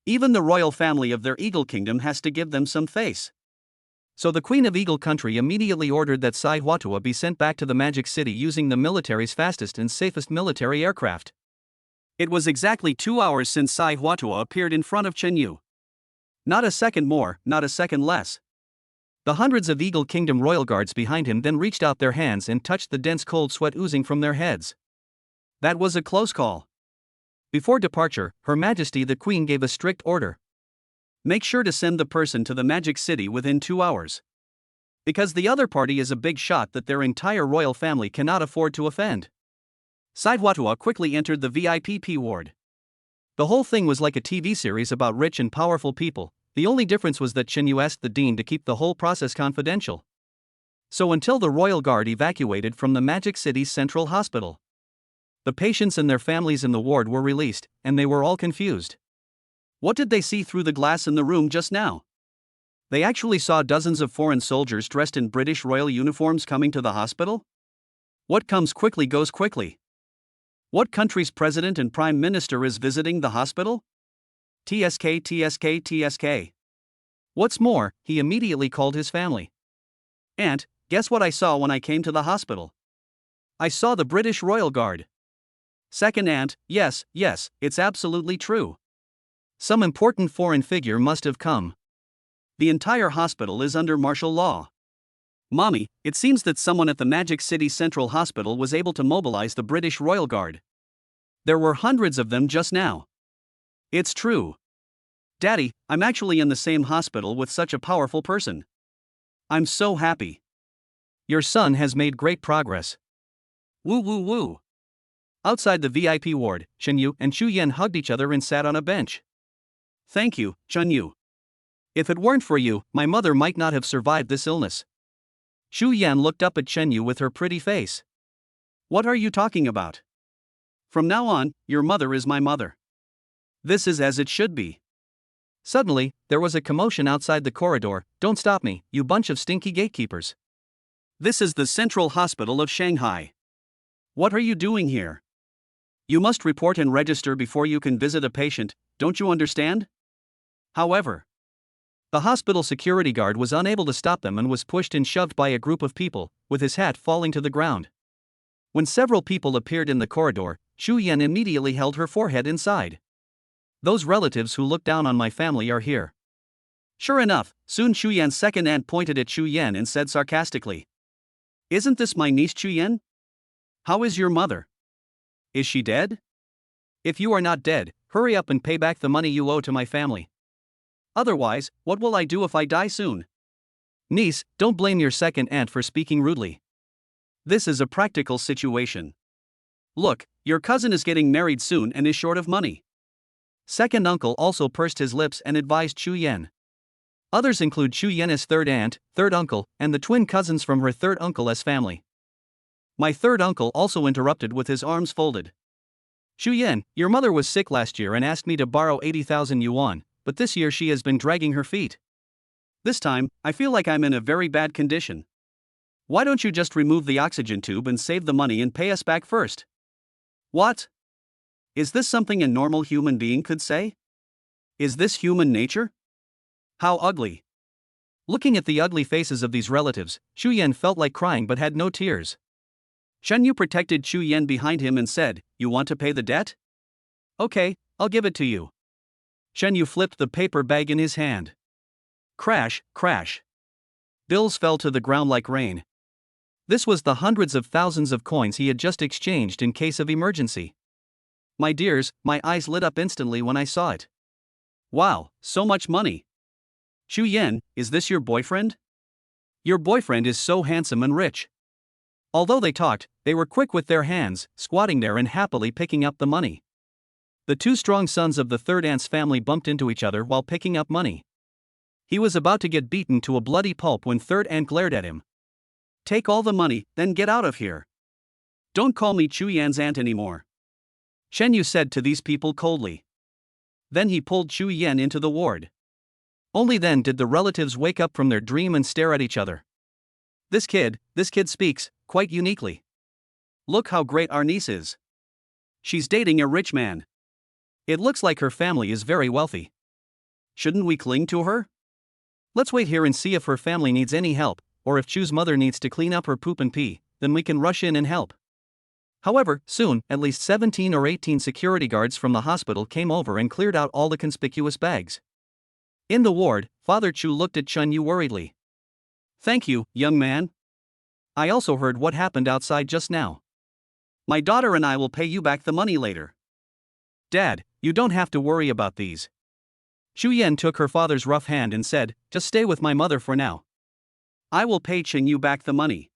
Even the royal family of their Eagle Kingdom has to give them some face. So the Queen of Eagle Country immediately ordered that Sai Huatua be sent back to the Magic City using the military's fastest and safest military aircraft. It was exactly 2 hours since Sai Huatua appeared in front of Chen Yu. Not a second more, not a second less. The hundreds of Eagle Kingdom royal guards behind him then reached out their hands and touched the dense cold sweat oozing from their heads. That was a close call. Before departure, Her Majesty the Queen gave a strict order. Make sure to send the person to the Magic City within 2 hours. Because the other party is a big shot that their entire royal family cannot afford to offend. Sai Huatua quickly entered the VIP ward. The whole thing was like a TV series about rich and powerful people. The only difference was that Chen Yu asked the dean to keep the whole process confidential. So until the royal guard evacuated from the Magic City's central hospital, the patients and their families in the ward were released, and they were all confused. What did they see through the glass in the room just now? They actually saw dozens of foreign soldiers dressed in British royal uniforms coming to the hospital? What comes quickly goes quickly. What country's president and prime minister is visiting the hospital? TSK, TSK, TSK. What's more, he immediately called his family. Aunt, guess what I saw when I came to the hospital? I saw the British Royal Guard. Second aunt, yes, it's absolutely true. Some important foreign figure must have come. The entire hospital is under martial law. Mommy, it seems that someone at the Magic City Central Hospital was able to mobilize the British Royal Guard. There were hundreds of them just now. It's true. Daddy, I'm actually in the same hospital with such a powerful person. I'm so happy. Your son has made great progress. Woo woo woo. Outside the VIP ward, Chen Yu and Xu Yan hugged each other and sat on a bench. Thank you, Chen Yu. If it weren't for you, my mother might not have survived this illness. Xu Yan looked up at Chen Yu with her pretty face. What are you talking about? From now on, your mother is my mother. This is as it should be. Suddenly, there was a commotion outside the corridor. Don't stop me, you bunch of stinky gatekeepers. This is the Central Hospital of Shanghai. What are you doing here? You must report and register before you can visit a patient, don't you understand? However, the hospital security guard was unable to stop them and was pushed and shoved by a group of people, with his hat falling to the ground. When several people appeared in the corridor, Chu Yan immediately held her forehead inside. Those relatives who look down on my family are here. Sure enough, soon Chu Yan's second aunt pointed at Chu Yan and said sarcastically, "Isn't this my niece Chu Yan? How is your mother? Is she dead? If you are not dead, hurry up and pay back the money you owe to my family. Otherwise, what will I do if I die soon?" Niece, don't blame your second aunt for speaking rudely. This is a practical situation. Look, your cousin is getting married soon and is short of money. Second uncle also pursed his lips and advised Chu Yan. Others include Chu Yan's third aunt, third uncle, and the twin cousins from her third uncle's family. My third uncle also interrupted with his arms folded. "Chu Yan, your mother was sick last year and asked me to borrow 80,000 yuan, but this year she has been dragging her feet. This time, I feel like I'm in a very bad condition. Why don't you just remove the oxygen tube and save the money and pay us back first?" What? Is this something a normal human being could say? Is this human nature? How ugly. Looking at the ugly faces of these relatives, Chu Yan felt like crying but had no tears. Shen Yu protected Chu Yan behind him and said, "You want to pay the debt? Okay, I'll give it to you." Shen Yu flipped the paper bag in his hand. Crash, crash. Bills fell to the ground like rain. This was the hundreds of thousands of coins he had just exchanged in case of emergency. My dears, my eyes lit up instantly when I saw it. Wow, so much money. Chu Yan, is this your boyfriend? Your boyfriend is so handsome and rich. Although they talked, they were quick with their hands, squatting there and happily picking up the money. The two strong sons of the third aunt's family bumped into each other while picking up money. He was about to get beaten to a bloody pulp when third aunt glared at him. "Take all the money, then get out of here. Don't call me Chu Yan's aunt anymore," Shen Yu said to these people coldly. Then he pulled Chu Yan into the ward. Only then did the relatives wake up from their dream and stare at each other. This kid speaks, quite uniquely. Look how great our niece is. She's dating a rich man. It looks like her family is very wealthy. Shouldn't we cling to her? Let's wait here and see if her family needs any help, or if Chu's mother needs to clean up her poop and pee, then we can rush in and help. However, soon, at least 17 or 18 security guards from the hospital came over and cleared out all the conspicuous bags. In the ward, Father Chu looked at Chun Yu worriedly. "Thank you, young man. I also heard what happened outside just now. My daughter and I will pay you back the money later." "Dad, you don't have to worry about these." Chu Yan took her father's rough hand and said, "Just stay with my mother for now. I will pay Chen Yu back the money.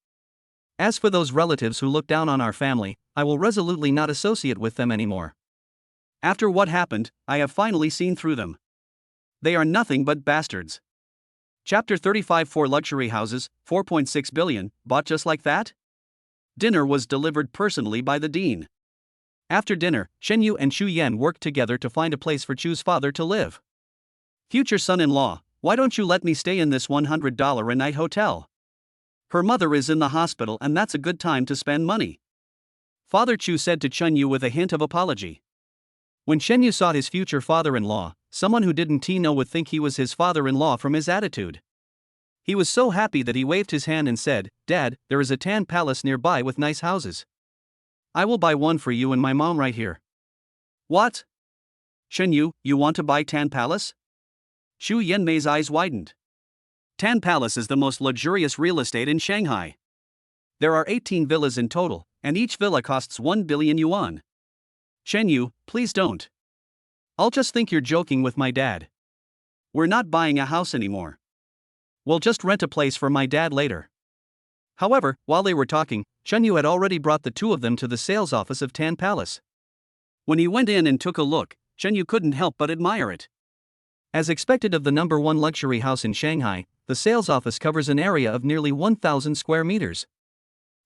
As for those relatives who look down on our family, I will resolutely not associate with them anymore. After what happened, I have finally seen through them. They are nothing but bastards." Chapter 35. 4 luxury houses, 4.6 billion, bought just like that? Dinner was delivered personally by the dean. After dinner, Shen Yu and Chu Yan worked together to find a place for Chu's father to live. "Future son-in-law, why don't you let me stay in this $100 a night hotel? Her mother is in the hospital and that's a good time to spend money," Father Chu said to Chun Yu with a hint of apology. When Shen Yu saw his future father-in-law, someone who didn't know would think he was his father-in-law from his attitude. He was so happy that he waved his hand and said, "Dad, there is a tan palace nearby with nice houses. I will buy one for you and my mom right here." "What? Shen Yu, you want to buy Tan Palace?" Xu Yanmei's eyes widened. Tan Palace is the most luxurious real estate in Shanghai. There are 18 villas in total, and each villa costs 1 billion yuan. Shen Yu, please don't. I'll just think you're joking with my dad. We're not buying a house anymore. We'll just rent a place for my dad later. However, while they were talking, Chen Yu had already brought the two of them to the sales office of Tan Palace. When he went in and took a look, Chen Yu couldn't help but admire it. As expected of the #1 luxury house in Shanghai, the sales office covers an area of nearly 1,000 square meters.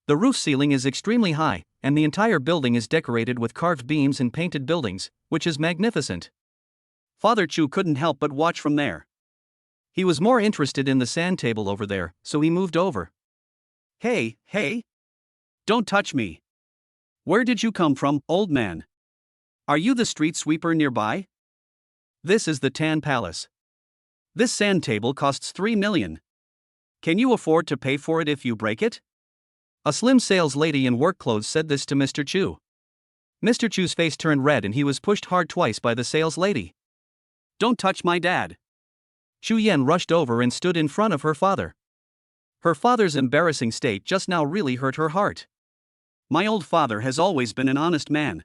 The roof ceiling is extremely high, and the entire building is decorated with carved beams and painted buildings, which is magnificent. Father Chu couldn't help but watch from there. He was more interested in the sand table over there, so he moved over. Hey! Don't touch me. Where did you come from, old man?" Are you the street sweeper nearby? This is the Tan Palace. This sand table costs 3 million. Can you afford to pay for it if you break it? A slim sales lady in work clothes said this to Mr. Chu. Mr. Chu's face turned red and he was pushed hard twice by the sales lady. Don't touch my dad. Chu Yan rushed over and stood in front of her father. Her father's embarrassing state just now really hurt her heart. My old father has always been an honest man.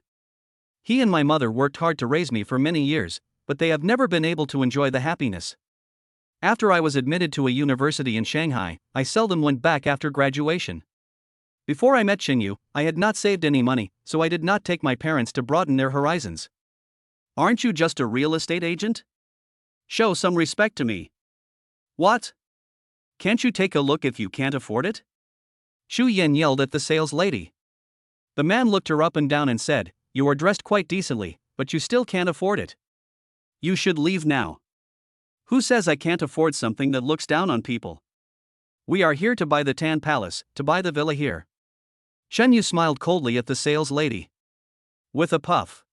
He and my mother worked hard to raise me for many years, but they have never been able to enjoy the happiness. After I was admitted to a university in Shanghai, I seldom went back after graduation. Before I met Xinyu, I had not saved any money, so I did not take my parents to broaden their horizons. Aren't you just a real estate agent? Show some respect to me. What? Can't you take a look if you can't afford it? Xu Yan yelled at the sales lady. The man looked her up and down and said, "You are dressed quite decently, but you still can't afford it. You should leave now. Who says I can't afford something that looks down on people? We are here to buy the Tan Palace, to buy the villa here." Xinyu smiled coldly at the sales lady. With a puff.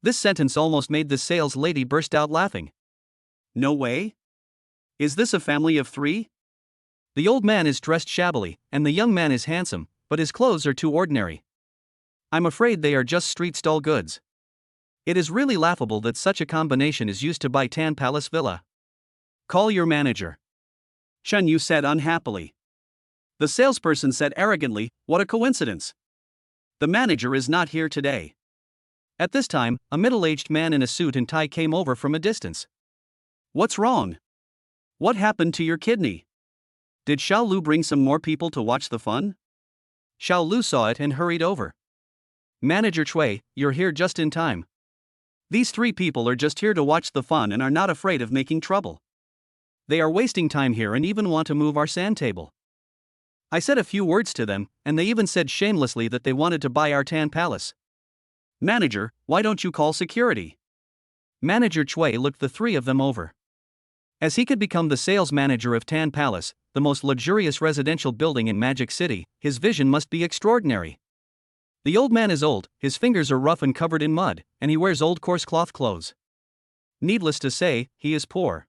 This sentence almost made the sales lady burst out laughing. No way? Is this a family of 3? The old man is dressed shabbily, and the young man is handsome, but his clothes are too ordinary. I'm afraid they are just street stall goods. It is really laughable that such a combination is used to buy Tan Palace Villa. Call your manager. Xinyu said unhappily. The salesperson said arrogantly, "What a coincidence. The manager is not here today." At this time, a middle-aged man in a suit and tie came over from a distance. What's wrong? What happened to your kidney? Did Xiao Lu bring some more people to watch the fun? Xiao Lu saw it and hurried over. Manager Cui, you're here just in time. These 3 people are just here to watch the fun and are not afraid of making trouble. They are wasting time here and even want to move our sand table. I said a few words to them, and they even said shamelessly that they wanted to buy our Tan Palace. Manager, why don't you call security? Manager Cui looked the 3 of them over. As he could become the sales manager of Tan Palace, the most luxurious residential building in Magic City, his vision must be extraordinary. The old man is old, his fingers are rough and covered in mud, and he wears old coarse cloth clothes. Needless to say, he is poor.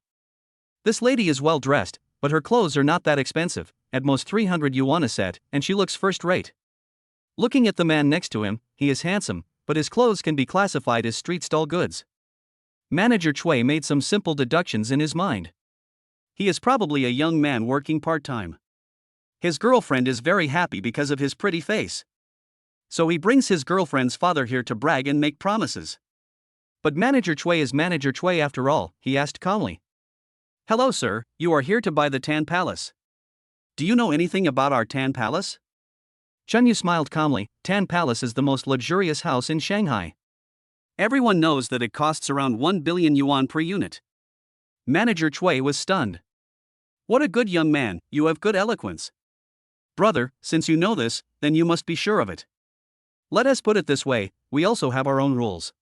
This lady is well dressed, but her clothes are not that expensive, at most 300 yuan a set, and she looks first rate. Looking at the man next to him, he is handsome, but his clothes can be classified as street stall goods. Manager Cui made some simple deductions in his mind. He is probably a young man working part-time. His girlfriend is very happy because of his pretty face. So he brings his girlfriend's father here to brag and make promises. But Manager Cui is Manager Cui after all, he asked calmly. Hello sir, you are here to buy the Tan Palace. Do you know anything about our Tan Palace? Xinyu smiled calmly. Tan Palace is the most luxurious house in Shanghai. Everyone knows that it costs around 1 billion yuan per unit. Manager Cui was stunned. What a good young man, you have good eloquence. Brother, since you know this, then you must be sure of it. Let us put it this way, we also have our own rules.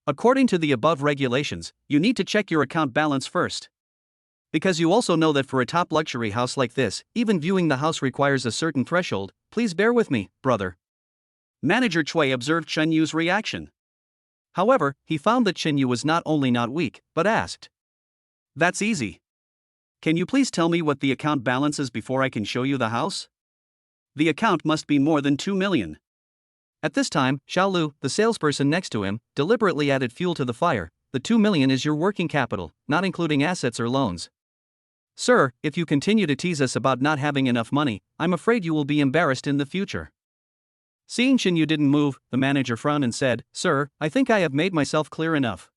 According to the above regulations, you need to check your account balance first. Because you also know that for a top luxury house like this, even viewing the house requires a certain threshold, please bear with me, brother. Manager Cui observed Xinyu's reaction. However, he found that Xinyu was not only not weak, but asked. That's easy. Can you please tell me what the account balance is before I can show you the house? The account must be more than 2 million. At this time, Xiao Lu, the salesperson next to him, deliberately added fuel to the fire. The 2 million is your working capital, not including assets or loans. Sir, if you continue to tease us about not having enough money, I'm afraid you will be embarrassed in the future. Seeing Xinyu didn't move, the manager frowned and said, Sir, I think I have made myself clear enough.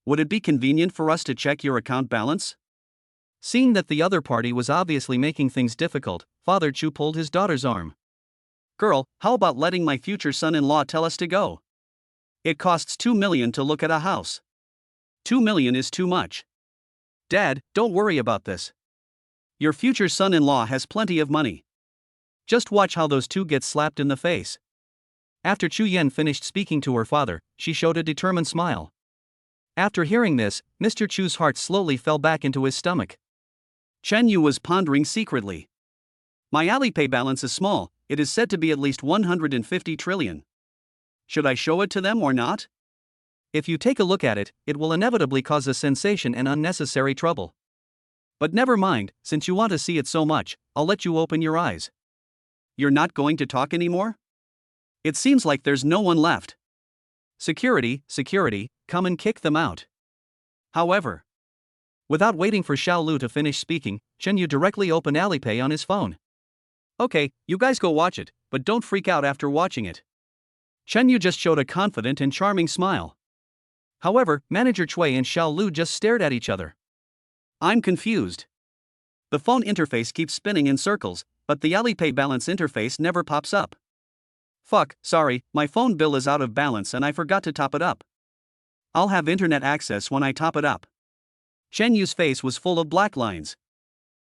Would it be convenient for us to check your account balance? Seeing that the other party was obviously making things difficult, Father Chu pulled his daughter's arm. Girl, how about letting my future son-in-law tell us to go? It costs 2 million to look at a house. 2 million is too much. Dad, don't worry about this. Your future son-in-law has plenty of money. Just watch how those 2 get slapped in the face. After Chu Yan finished speaking to her father, she showed a determined smile. After hearing this, Mr. Chu's heart slowly fell back into his stomach. Yu was pondering secretly. My Alipay balance is small, it is said to be at least 150 trillion. Should I show it to them or not? If you take a look at it, it will inevitably cause a sensation and unnecessary trouble. But never mind, since you want to see it so much, I'll let you open your eyes. You're not going to talk anymore? It seems like there's no one left. Security, security, come and kick them out. However, without waiting for Xiao Lu to finish speaking, Chen Yu directly opened Alipay on his phone. Okay, you guys go watch it, but don't freak out after watching it. Chen Yu just showed a confident and charming smile. However, Manager Cui and Xiao Lu just stared at each other. I'm confused. The phone interface keeps spinning in circles, but the Alipay balance interface never pops up. Fuck, sorry, my phone bill is out of balance and I forgot to top it up. I'll have internet access when I top it up. Chen Yu's face was full of black lines.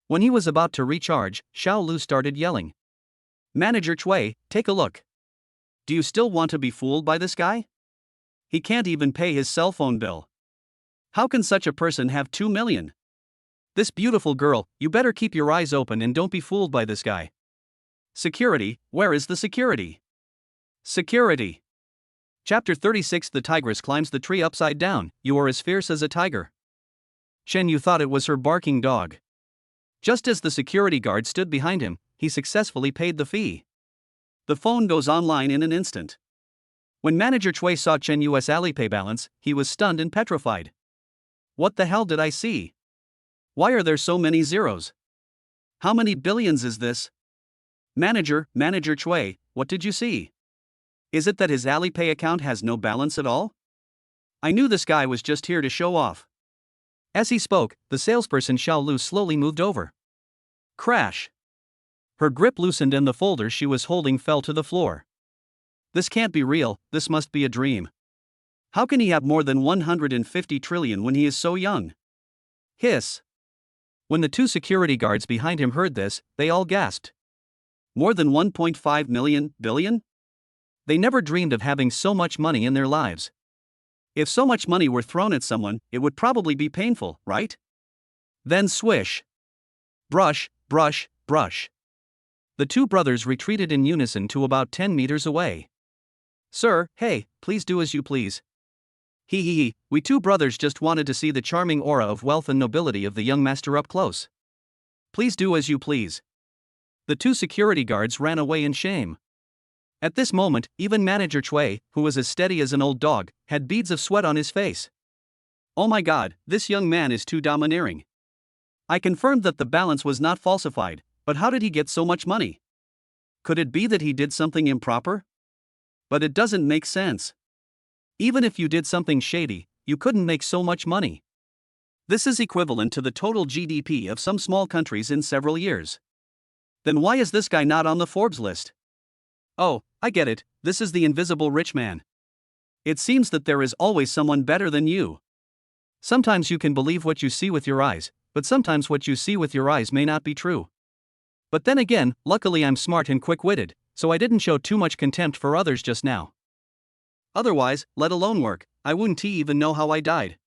When he was about to recharge, Xiao Lu started yelling. Manager Cui, take a look. Do you still want to be fooled by this guy? He can't even pay his cell phone bill. How can such a person have 2 million? This beautiful girl, you better keep your eyes open and don't be fooled by this guy. Security, where is the security? Security. Chapter 36. The tigress climbs the tree upside down. You are as fierce as a tiger. Chen Yu thought it was her barking dog. Just as the security guard stood behind him, he successfully paid the fee. The phone goes online in an instant. When Manager Cui saw Chen Yu's Alipay balance, he was stunned and petrified. What the hell did I see? Why are there so many zeros? How many billions is this? Manager Cui, what did you see? Is it that his Alipay account has no balance at all? I knew this guy was just here to show off. As he spoke, the salesperson Xiao Lu slowly moved over. Crash. Her grip loosened and the folder she was holding fell to the floor. This can't be real, this must be a dream. How can he have more than 150 trillion when he is so young? Hiss. When the two security guards behind him heard this, they all gasped. More than 1.5 billion? They never dreamed of having so much money in their lives. If so much money were thrown at someone, it would probably be painful, right? Then swish. Brush, brush, brush. The two brothers retreated in unison to about 10 meters away. Sir, hey, please do as you please. He, we two brothers just wanted to see the charming aura of wealth and nobility of the young master up close. Please do as you please. The two security guards ran away in shame. At this moment, even Manager Cui, who was as steady as an old dog, had beads of sweat on his face. Oh my god, this young man is too domineering. I confirmed that the balance was not falsified, but how did he get so much money? Could it be that he did something improper? But it doesn't make sense. Even if you did something shady, you couldn't make so much money. This is equivalent to the total GDP of some small countries in several years. Then why is this guy not on the Forbes list? Oh, I get it, this is the invisible rich man. It seems that there is always someone better than you. Sometimes you can believe what you see with your eyes, but sometimes what you see with your eyes may not be true. But then again, luckily I'm smart and quick-witted, so I didn't show too much contempt for others just now. Otherwise, let alone work, I wouldn't even know how I died.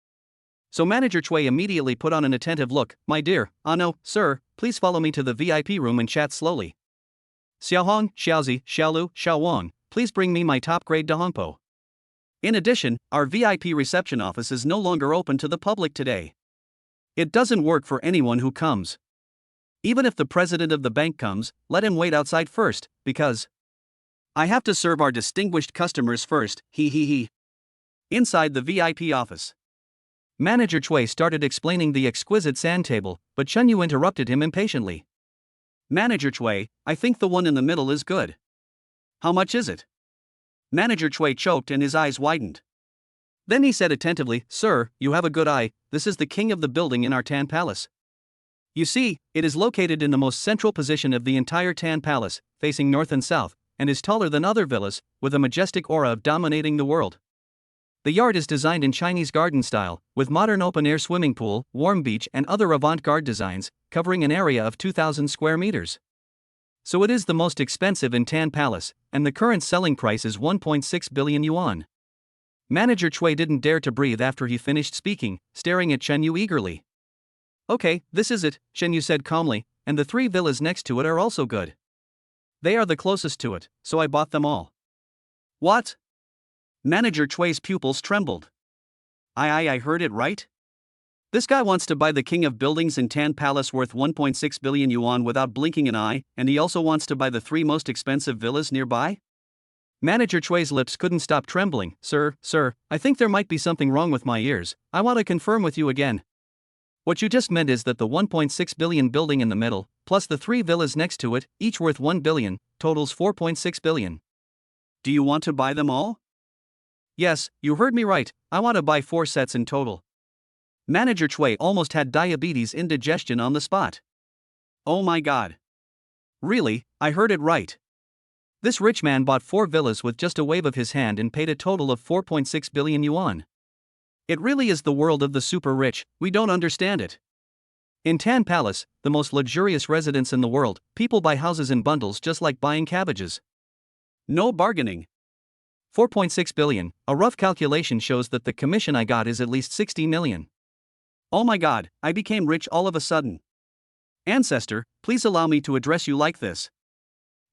So Manager Cui immediately put on an attentive look. My dear, no, sir, please follow me to the VIP room and chat slowly. Xiaohong, Xiaozi, Xiaolu, Xiaowang, please bring me my top-grade Dahongpo. In addition, our VIP reception office is no longer open to the public today. It doesn't work for anyone who comes. Even if the president of the bank comes, let him wait outside first, because I have to serve our distinguished customers first, he. Inside the VIP office. Manager Cui started explaining the exquisite sand table, but Chen Yu interrupted him impatiently. Manager Cui, I think the one in the middle is good. How much is it? Manager Cui choked and his eyes widened. Then he said attentively, Sir, you have a good eye, this is the king of the building in our Tan Palace. You see, it is located in the most central position of the entire Tan Palace, facing north and south, and is taller than other villas, with a majestic aura of dominating the world. The yard is designed in Chinese garden style, with modern open-air swimming pool, warm beach and other avant-garde designs, covering an area of 2,000 square meters. So it is the most expensive in Tan Palace, and the current selling price is 1.6 billion yuan. Manager Cui didn't dare to breathe after he finished speaking, staring at Chen Yu eagerly. Okay, this is it, Chen Yu said calmly, and the 3 villas next to it are also good. They are the closest to it, so I bought them all. What? Manager Cui's pupils trembled. I heard it right? This guy wants to buy the king of buildings in Tan Palace worth 1.6 billion yuan without blinking an eye, and he also wants to buy the 3 most expensive villas nearby? Manager Chui's lips couldn't stop trembling. Sir, I think there might be something wrong with my ears. I want to confirm with you again. What you just meant is that the 1.6 billion building in the middle, plus the 3 villas next to it, each worth 1 billion, totals 4.6 billion. Do you want to buy them all? Yes, you heard me right. I want to buy 4 sets in total. Manager Chui almost had diabetes indigestion on the spot. Oh my god. Really, I heard it right. This rich man bought 4 villas with just a wave of his hand and paid a total of 4.6 billion yuan. It really is the world of the super rich, we don't understand it. In Tan Palace, the most luxurious residence in the world, people buy houses in bundles just like buying cabbages. No bargaining. 4.6 billion, a rough calculation shows that the commission I got is at least 60 million. Oh my god, I became rich all of a sudden. Ancestor, please allow me to address you like this.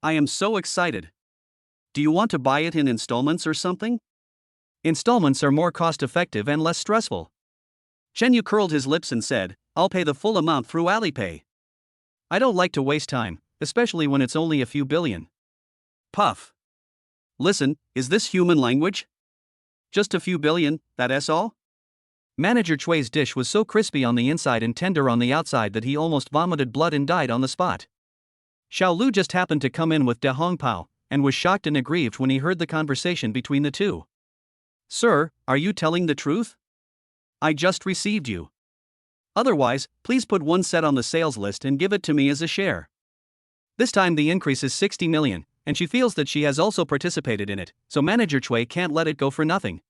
I am so excited. Do you want to buy it in installments or something? Installments are more cost-effective and less stressful. Chen Yu curled his lips and said, I'll pay the full amount through Alipay. I don't like to waste time, especially when it's only a few billion. Puff. Listen, is this human language? Just a few billion, that's all? Manager Chui's dish was so crispy on the inside and tender on the outside that he almost vomited blood and died on the spot. Xiao Lu just happened to come in with De Hongpao, and was shocked and aggrieved when he heard the conversation between the two. Sir, are you telling the truth? I just received you. Otherwise, please put 1 set on the sales list and give it to me as a share. This time the increase is 60 million, and she feels that she has also participated in it, so Manager Chui can't let it go for nothing.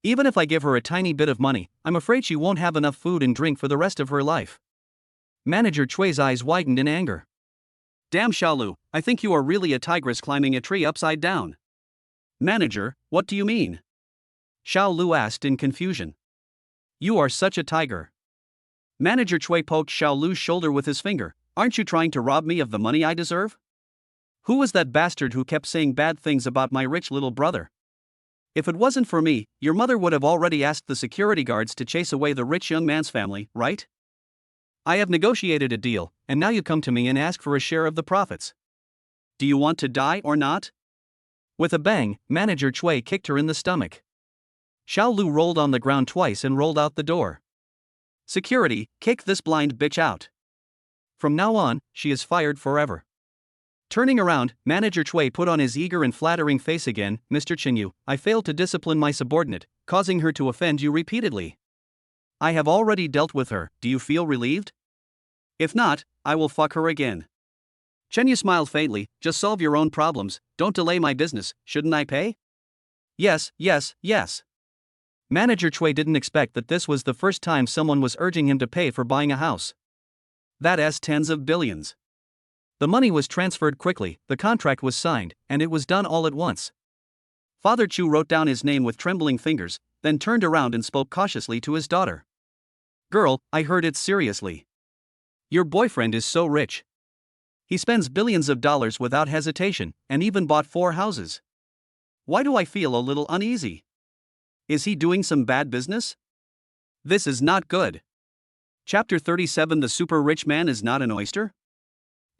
Even if I give her a tiny bit of money, I'm afraid she won't have enough food and drink for the rest of her life. Manager Chui's eyes widened in anger. Damn Xiaolu, I think you are really a tigress climbing a tree upside down. Manager, what do you mean? Xiao Lu asked in confusion. You are such a tiger. Manager Chui poked Xiao Lu's shoulder with his finger. Aren't you trying to rob me of the money I deserve? Who was that bastard who kept saying bad things about my rich little brother? If it wasn't for me, your mother would have already asked the security guards to chase away the rich young man's family, right? I have negotiated a deal, and now you come to me and ask for a share of the profits. Do you want to die or not? With a bang, Manager Chui kicked her in the stomach. Xiao Lu rolled on the ground twice and rolled out the door. Security, kick this blind bitch out. From now on, she is fired forever. Turning around, Manager Chui put on his eager and flattering face again. Mr. Chenyu, I failed to discipline my subordinate, causing her to offend you repeatedly. I have already dealt with her, do you feel relieved? If not, I will fuck her again. Chenyu smiled faintly, just solve your own problems, don't delay my business, shouldn't I pay? Yes. Manager Chui didn't expect that this was the first time someone was urging him to pay for buying a house. That's tens of billions. The money was transferred quickly, the contract was signed, and it was done all at once. Father Chu wrote down his name with trembling fingers, then turned around and spoke cautiously to his daughter. Girl, I heard it seriously. Your boyfriend is so rich. He spends billions of dollars without hesitation, and even bought 4 houses. Why do I feel a little uneasy? Is he doing some bad business? This is not good. Chapter 37 The super rich man is not an oyster?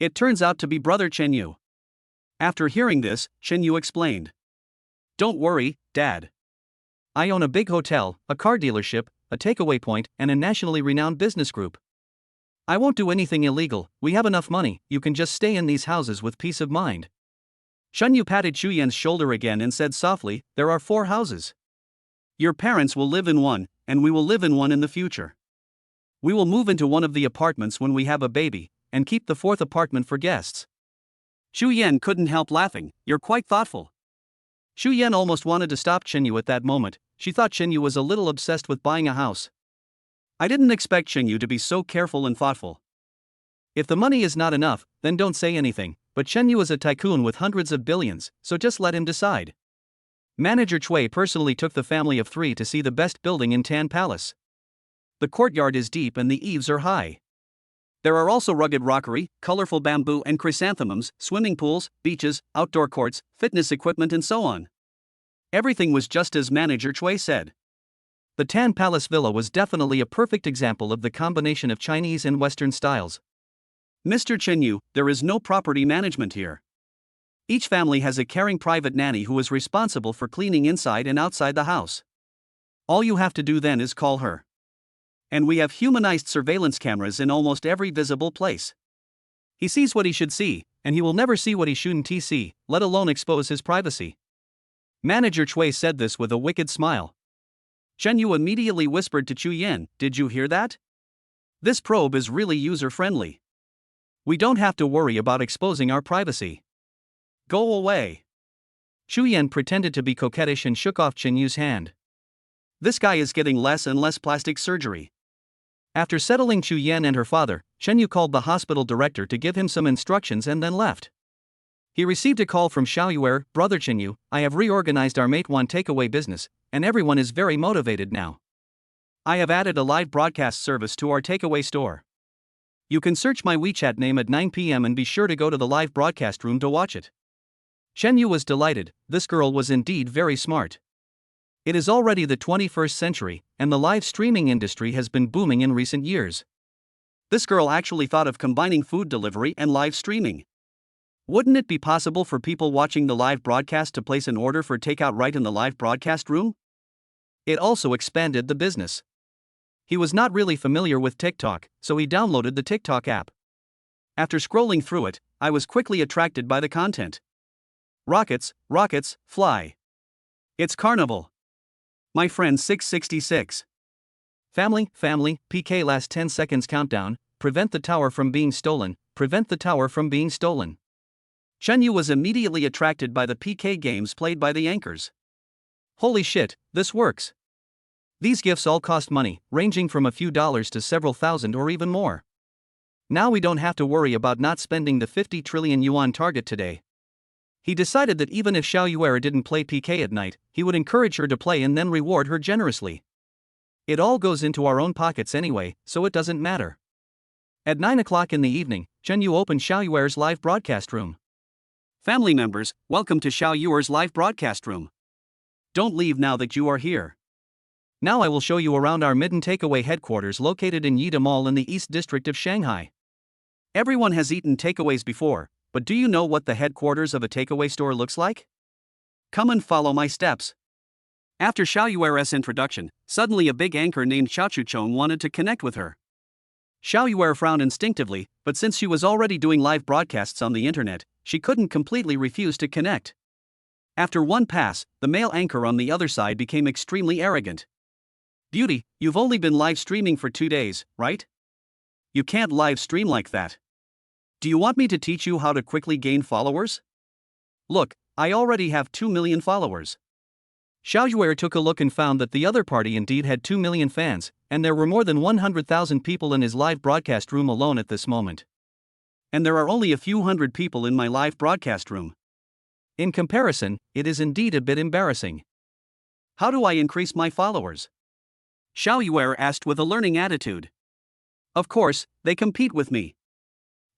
It turns out to be brother Chen Yu. After hearing this, Chen Yu explained. Don't worry, Dad. I own a big hotel, a car dealership, a takeaway point, and a nationally renowned business group. I won't do anything illegal, we have enough money, you can just stay in these houses with peace of mind. Shen Yu patted Chu Yan's shoulder again and said softly, there are 4 houses. Your parents will live in one, and we will live in one in the future. We will move into one of the apartments when we have a baby, and keep the 4th apartment for guests. Chu Yan couldn't help laughing. You're quite thoughtful. Xu Yan almost wanted to stop Chen Yu at that moment. She thought Chen Yu was a little obsessed with buying a house. I didn't expect Chen Yu to be so careful and thoughtful. If the money is not enough, then don't say anything, but Chen Yu is a tycoon with hundreds of billions, so just let him decide. Manager Chui personally took the family of 3 to see the best building in Tan Palace. The courtyard is deep and the eaves are high. There are also rugged rockery, colorful bamboo and chrysanthemums, swimming pools, beaches, outdoor courts, fitness equipment and so on. Everything was just as Manager Chui said. The Tan Palace Villa was definitely a perfect example of the combination of Chinese and Western styles. Mr. Chen Yu, there is no property management here. Each family has a caring private nanny who is responsible for cleaning inside and outside the house. All you have to do then is call her. And we have humanized surveillance cameras in almost every visible place. He sees what he should see, and he will never see what he shouldn't see, let alone expose his privacy. Manager Chui said this with a wicked smile. Chen Yu immediately whispered to Chu Yan, "Did you hear that? This probe is really user-friendly. We don't have to worry about exposing our privacy. Go away." Chu Yan pretended to be coquettish and shook off Chen Yu's hand. This guy is getting less and less plastic surgery. After settling Chu Yan and her father, Chen Yu called the hospital director to give him some instructions and then left. He received a call from Xiao Yuer, "Brother Chen Yu, I have reorganized our Matewan takeaway business, and everyone is very motivated now. I have added a live broadcast service to our takeaway store. You can search my WeChat name at 9 p.m. and be sure to go to the live broadcast room to watch it." Chen Yu was delighted. This girl was indeed very smart. It is already the 21st century, and the live streaming industry has been booming in recent years. This girl actually thought of combining food delivery and live streaming. Wouldn't it be possible for people watching the live broadcast to place an order for takeout right in the live broadcast room? It also expanded the business. He was not really familiar with TikTok, so he downloaded the TikTok app. After scrolling through it, I was quickly attracted by the content. Rockets, rockets, fly. It's carnival. My friend 666. Family, PK last 10 seconds countdown, prevent the tower from being stolen, prevent the tower from being stolen. Chen Yu was immediately attracted by the PK games played by the anchors. Holy shit, this works. These gifts all cost money, ranging from a few dollars to several thousand or even more. Now we don't have to worry about not spending the 50 trillion yuan target today. He decided that even if Xiao Yuer didn't play PK at night, he would encourage her to play and then reward her generously. It all goes into our own pockets anyway, so it doesn't matter. At 9 o'clock in the evening, Chen Yu opened Xiao Yuer's live broadcast room. Family members, welcome to Xiao Yuer's live broadcast room. Don't leave now that you are here. Now I will show you around our Midden Takeaway headquarters located in Yida Mall in the East District of Shanghai. Everyone has eaten takeaways before, but do you know what the headquarters of a takeaway store looks like? Come and follow my steps. After Xiao Yuer's introduction, suddenly a big anchor named Xiao Chuchong wanted to connect with her. Xiao Yuer frowned instinctively, but since she was already doing live broadcasts on the internet, she couldn't completely refuse to connect. After one pass, the male anchor on the other side became extremely arrogant. "Beauty, you've only been live streaming for 2 days, right? You can't live stream like that. Do you want me to teach you how to quickly gain followers? Look, I already have 2 million followers." Xiao Yuer took a look and found that the other party indeed had 2 million fans, and there were more than 100,000 people in his live broadcast room alone at this moment. And there are only a few hundred people in my live broadcast room. In comparison, it is indeed a bit embarrassing. How do I increase my followers? Xiao Yuer asked with a learning attitude. Of course, they compete with me.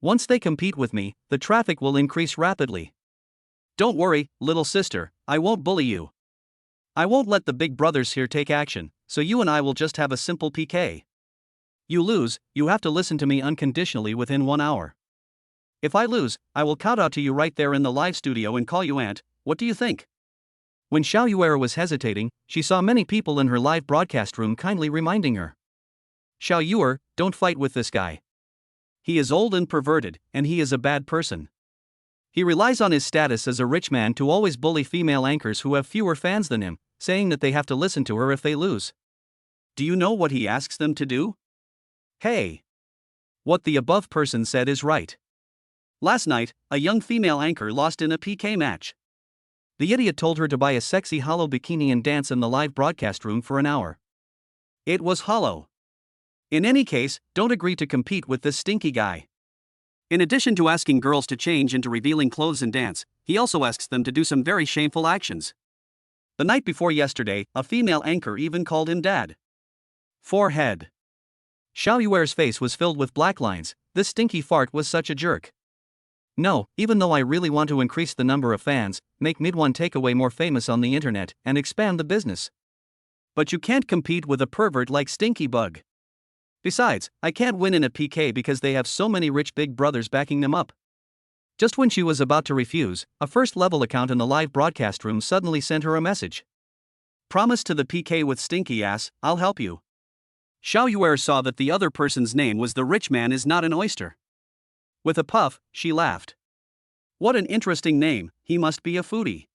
Once they compete with me, the traffic will increase rapidly. Don't worry, little sister, I won't bully you. I won't let the big brothers here take action, so you and I will just have a simple PK. You lose, you have to listen to me unconditionally within 1 hour. If I lose, I will kowtow to you right there in the live studio and call you aunt. What do you think? When Xiao Yuer was hesitating, she saw many people in her live broadcast room kindly reminding her. Xiao Yuer, don't fight with this guy. He is old and perverted, and he is a bad person. He relies on his status as a rich man to always bully female anchors who have fewer fans than him, saying that they have to listen to her if they lose. Do you know what he asks them to do? Hey! What the above person said is right. Last night, a young female anchor lost in a PK match. The idiot told her to buy a sexy hollow bikini and dance in the live broadcast room for an hour. It was hollow. In any case, don't agree to compete with this stinky guy. In addition to asking girls to change into revealing clothes and dance, he also asks them to do some very shameful actions. The night before yesterday, a female anchor even called him dad. Forehead. Xiao Yuer's face was filled with black lines. This stinky fart was such a jerk. No, even though I really want to increase the number of fans, make Midwan Takeaway more famous on the internet, and expand the business. But you can't compete with a pervert like Stinky Bug. Besides, I can't win in a PK because they have so many rich big brothers backing them up. Just when she was about to refuse, a first-level account in the live broadcast room suddenly sent her a message. Promise to the PK with Stinky Ass, I'll help you. Xiao Yuer saw that the other person's name was The Rich Man Is Not an Oyster. With a puff, she laughed. What an interesting name, he must be a foodie.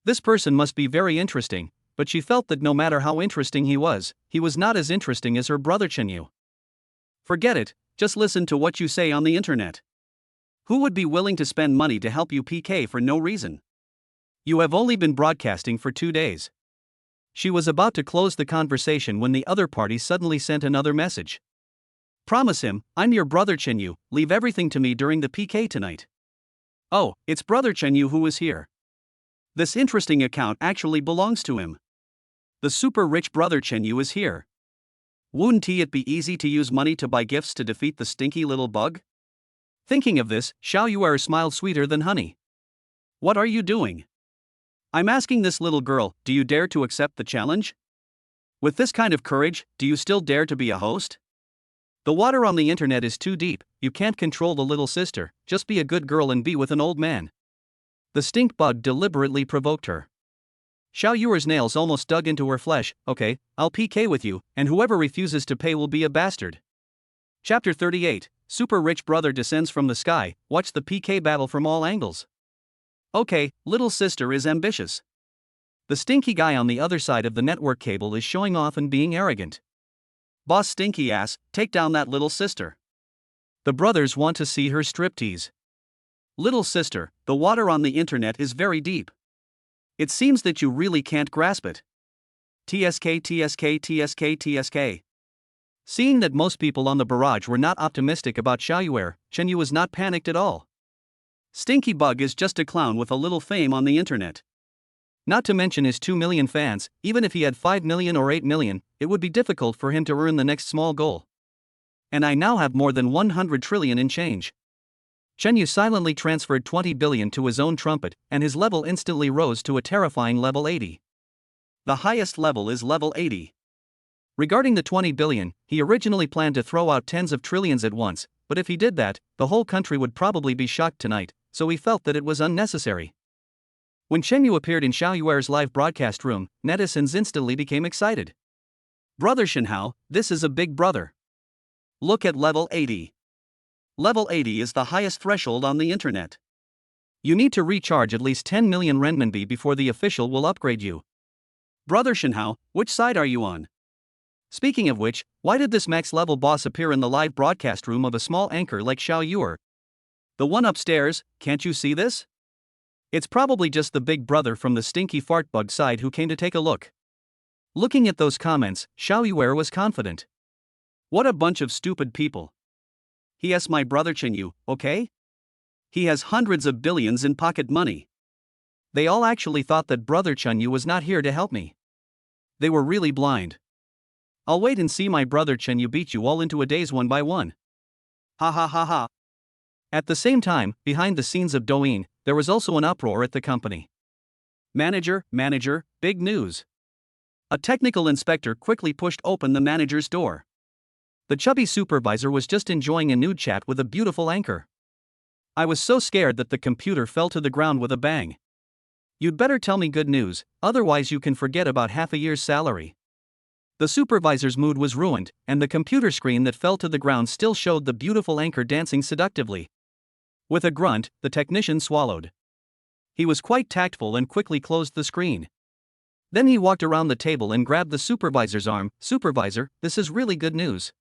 This person must be very interesting, but she felt that no matter how interesting he was not as interesting as her brother Chenyu. Forget it, just listen to what you say on the internet. Who would be willing to spend money to help you PK for no reason? You have only been broadcasting for 2 days. She was about to close the conversation when the other party suddenly sent another message. Promise him, I'm your brother Chenyu, leave everything to me during the PK tonight. Oh, it's brother Chenyu who is here. This interesting account actually belongs to him. The super rich brother Chenyu is here. Wouldn't it be easy to use money to buy gifts to defeat the stinky little bug? Thinking of this, Xiao Yuer smiled sweeter than honey. What are you doing? I'm asking this little girl, do you dare to accept the challenge? With this kind of courage, do you still dare to be a host? The water on the internet is too deep, you can't control the little sister, just be a good girl and be with an old man. The stink bug deliberately provoked her. Xiao Yuer's nails almost dug into her flesh. Okay, I'll PK with you, and whoever refuses to pay will be a bastard. Chapter 38, Super Rich Brother Descends from the Sky, watch the PK battle from all angles. Okay, little sister is ambitious. The stinky guy on the other side of the network cable is showing off and being arrogant. Boss Stinky Ass, take down that little sister. The brothers want to see her striptease. Little sister, the water on the internet is very deep. It seems that you really can't grasp it. TSK TSK TSK TSK. Seeing that most people on the barrage were not optimistic about Xiao Yuer, Chenyu was not panicked at all. Stinky Bug is just a clown with a little fame on the internet. Not to mention his 2 million fans, even if he had 5 million or 8 million, it would be difficult for him to earn the next small goal. And I now have more than 100 trillion in change. Chenyu silently transferred 20 billion to his own trumpet, and his level instantly rose to a terrifying level 80. The highest level is level 80. Regarding the 20 billion, he originally planned to throw out tens of trillions at once, but if he did that, the whole country would probably be shocked tonight, so he felt that it was unnecessary. When Chenyu appeared in Xiao Yuer's live broadcast room, netizens instantly became excited. Brother Shenhao, this is a big brother. Look at level 80. Level 80 is the highest threshold on the internet. You need to recharge at least 10 million renminbi before the official will upgrade you. Brother Shenhao, which side are you on? Speaking of which, why did this max level boss appear in the live broadcast room of a small anchor like Xiao Yuer? The one upstairs, can't you see this? It's probably just the big brother from the stinky fart bug side who came to take a look. Looking at those comments, Xiao Yuer was confident. What a bunch of stupid people. He is my brother Chenyu, okay? He has hundreds of billions in pocket money. They all actually thought that brother Chenyu was not here to help me. They were really blind. I'll wait and see my brother Chenyu beat you all into a daze one by one. Ha ha ha ha. At the same time, behind the scenes of Douyin, there was also an uproar at the company. Manager, big news. A technical inspector quickly pushed open the manager's door. The chubby supervisor was just enjoying a nude chat with a beautiful anchor. I was so scared that the computer fell to the ground with a bang. You'd better tell me good news, otherwise you can forget about half a year's salary. The supervisor's mood was ruined, and the computer screen that fell to the ground still showed the beautiful anchor dancing seductively. With a grunt, the technician swallowed. He was quite tactful and quickly closed the screen. Then he walked around the table and grabbed the supervisor's arm. Supervisor, this is really good news.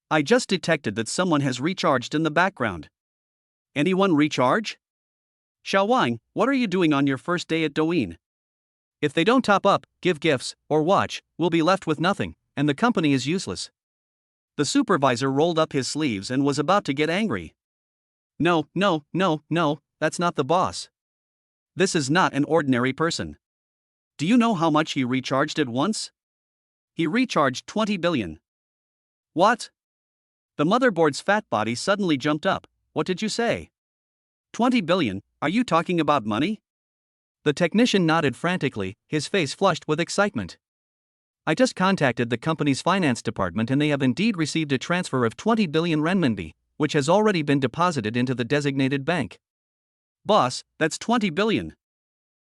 I just detected that someone has recharged in the background. Anyone recharge? Xiao Wang, what are you doing on your first day at Douyin? If they don't top up, give gifts, or watch, we'll be left with nothing, and the company is useless. The supervisor rolled up his sleeves and was about to get angry. No, that's not the boss. This is not an ordinary person. Do you know how much he recharged at once? He recharged 20 billion. What? The motherboard's fat body suddenly jumped up. What did you say? 20 billion, are you talking about money? The technician nodded frantically, his face flushed with excitement. I just contacted the company's finance department and they have indeed received a transfer of 20 billion renminbi, which has already been deposited into the designated bank. Boss, that's 20 billion.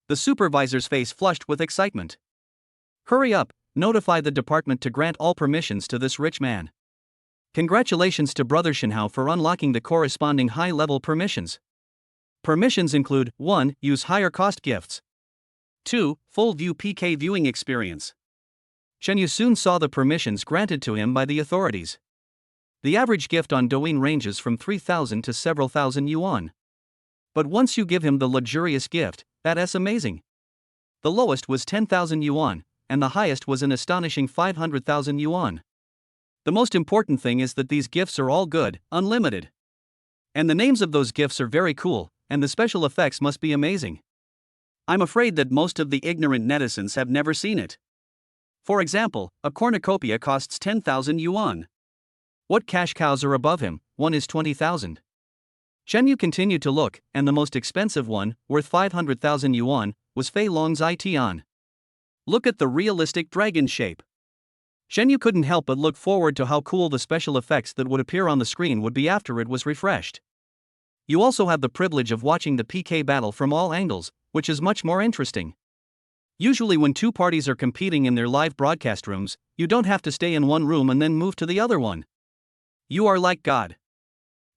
The supervisor's face flushed with excitement. Hurry up, notify the department to grant all permissions to this rich man. Congratulations to Brother Shinhao for unlocking the corresponding high-level permissions. Permissions include 1. Use higher-cost gifts. 2. Full view PK viewing experience. Shen Yu soon saw the permissions granted to him by the authorities. The average gift on Douyin ranges from 3,000 to several thousand yuan. But once you give him the luxurious gift, that's amazing. The lowest was 10,000 yuan, and the highest was an astonishing 500,000 yuan. The most important thing is that these gifts are all good, unlimited. And the names of those gifts are very cool, and the special effects must be amazing. I'm afraid that most of the ignorant netizens have never seen it. For example, a cornucopia costs 10,000 yuan. What cash cows are above him? One is 20,000. Shen Yu continued to look, and the most expensive one, worth 500,000 yuan, was Fei Long's Itian. Look at the realistic dragon shape. Shen Yu couldn't help but look forward to how cool the special effects that would appear on the screen would be after it was refreshed. You also have the privilege of watching the PK battle from all angles, which is much more interesting. Usually when two parties are competing in their live broadcast rooms, you don't have to stay in one room and then move to the other one. You are like God.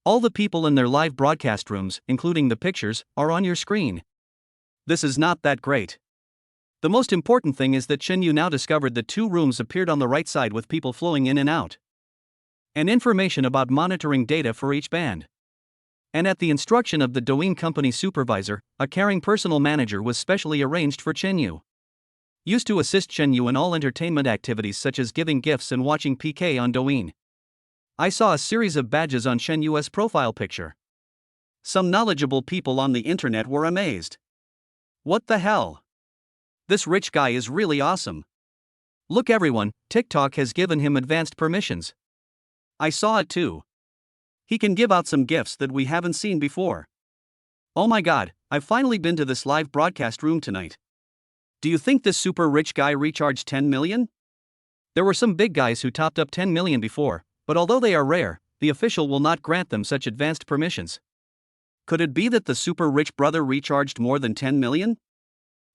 All the people in their live broadcast rooms, including the pictures, are on your screen. This is not that great. The most important thing is that Shen Yu now discovered that 2 rooms appeared on the right side with people flowing in and out. And information about monitoring data for each band. And at the instruction of the Douyin company supervisor, a caring personal manager was specially arranged for Shen Yu. Used to assist Shen Yu in all entertainment activities such as giving gifts and watching PK on Douyin. I saw a series of badges on Shen Yu's profile picture. Some knowledgeable people on the internet were amazed. What the hell? This rich guy is really awesome. Look everyone, TikTok has given him advanced permissions. I saw it too. He can give out some gifts that we haven't seen before. Oh my god, I've finally been to this live broadcast room tonight. Do you think this super rich guy recharged 10 million? There were some big guys who topped up 10 million before, but although they are rare, the official will not grant them such advanced permissions. Could it be that the super rich brother recharged more than 10 million?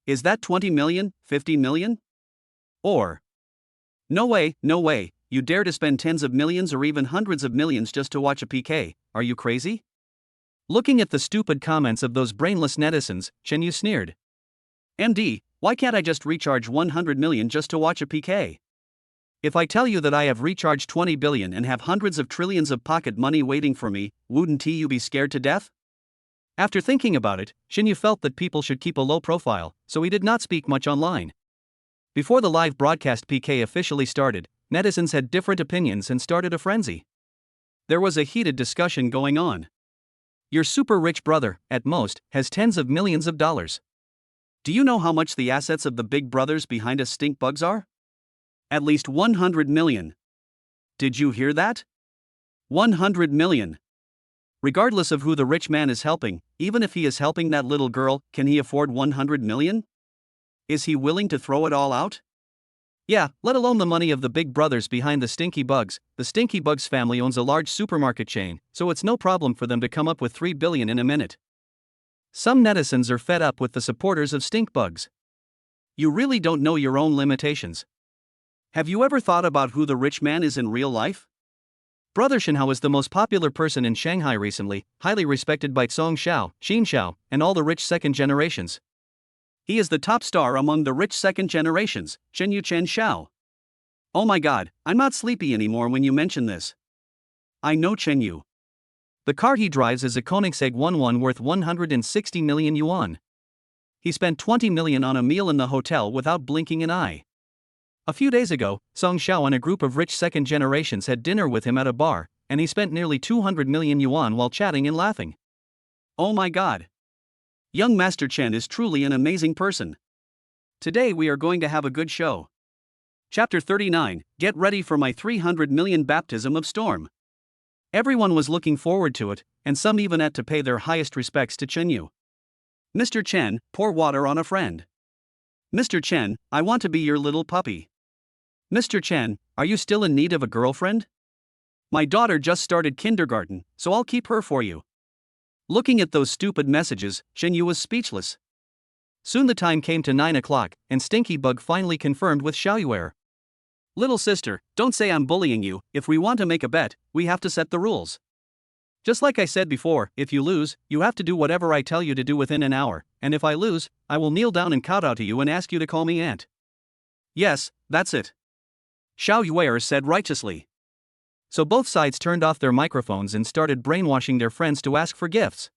Is that 20 million, 50 million? Or, no way, you dare to spend tens of millions or even hundreds of millions just to watch a PK, are you crazy? Looking at the stupid comments of those brainless netizens, Shen Yu sneered. MD, why can't I just recharge 100 million just to watch a PK? If I tell you that I have recharged 20 billion and have hundreds of trillions of pocket money waiting for me, wouldn't you be scared to death? After thinking about it, Shen Yu felt that people should keep a low profile, so he did not speak much online. Before the live broadcast PK officially started, netizens had different opinions and started a frenzy. There was a heated discussion going on. Your super rich brother, at most, has tens of millions of dollars. Do you know how much the assets of the big brothers behind us stink bugs are? At least 100 million. Did you hear that? 100 million. Regardless of who the rich man is helping, even if he is helping that little girl, can he afford 100 million? Is he willing to throw it all out? Yeah, let alone the money of the big brothers behind the Stinky Bugs. The Stinky Bugs family owns a large supermarket chain, so it's no problem for them to come up with 3 billion in a minute. Some netizens are fed up with the supporters of Stink Bugs. You really don't know your own limitations. Have you ever thought about who the rich man is in real life? Brother Shinhao is the most popular person in Shanghai recently, highly respected by Song Xiao, Xin Xiao, and all the rich second generations. He is the top star among the rich second generations, Chen Yu Chen Xiao. Oh my god, I'm not sleepy anymore when you mention this. I know Chen Yu. The car he drives is a Koenigsegg 11 worth 160 million yuan. He spent 20 million on a meal in the hotel without blinking an eye. A few days ago, Song Xiao and a group of rich second generations had dinner with him at a bar, and he spent nearly 200 million yuan while chatting and laughing. Oh my god. Young Master Chen is truly an amazing person. Today we are going to have a good show. Chapter 39, Get ready for my 300 million baptism of storm. Everyone was looking forward to it, and some even had to pay their highest respects to Chen Yu. Mr. Chen, pour water on a friend. Mr. Chen, I want to be your little puppy. Mr. Chen, are you still in need of a girlfriend? My daughter just started kindergarten, so I'll keep her for you. Looking at those stupid messages, Shen Yu was speechless. Soon the time came to 9 o'clock, and Stinky Bug finally confirmed with Xiaoyuer. Little sister, don't say I'm bullying you. If we want to make a bet, we have to set the rules. Just like I said before, if you lose, you have to do whatever I tell you to do within an hour, and if I lose, I will kneel down and kowtow to you and ask you to call me aunt. Yes, that's it. Xiaoyuer said righteously. So both sides turned off their microphones and started brainwashing their friends to ask for gifts.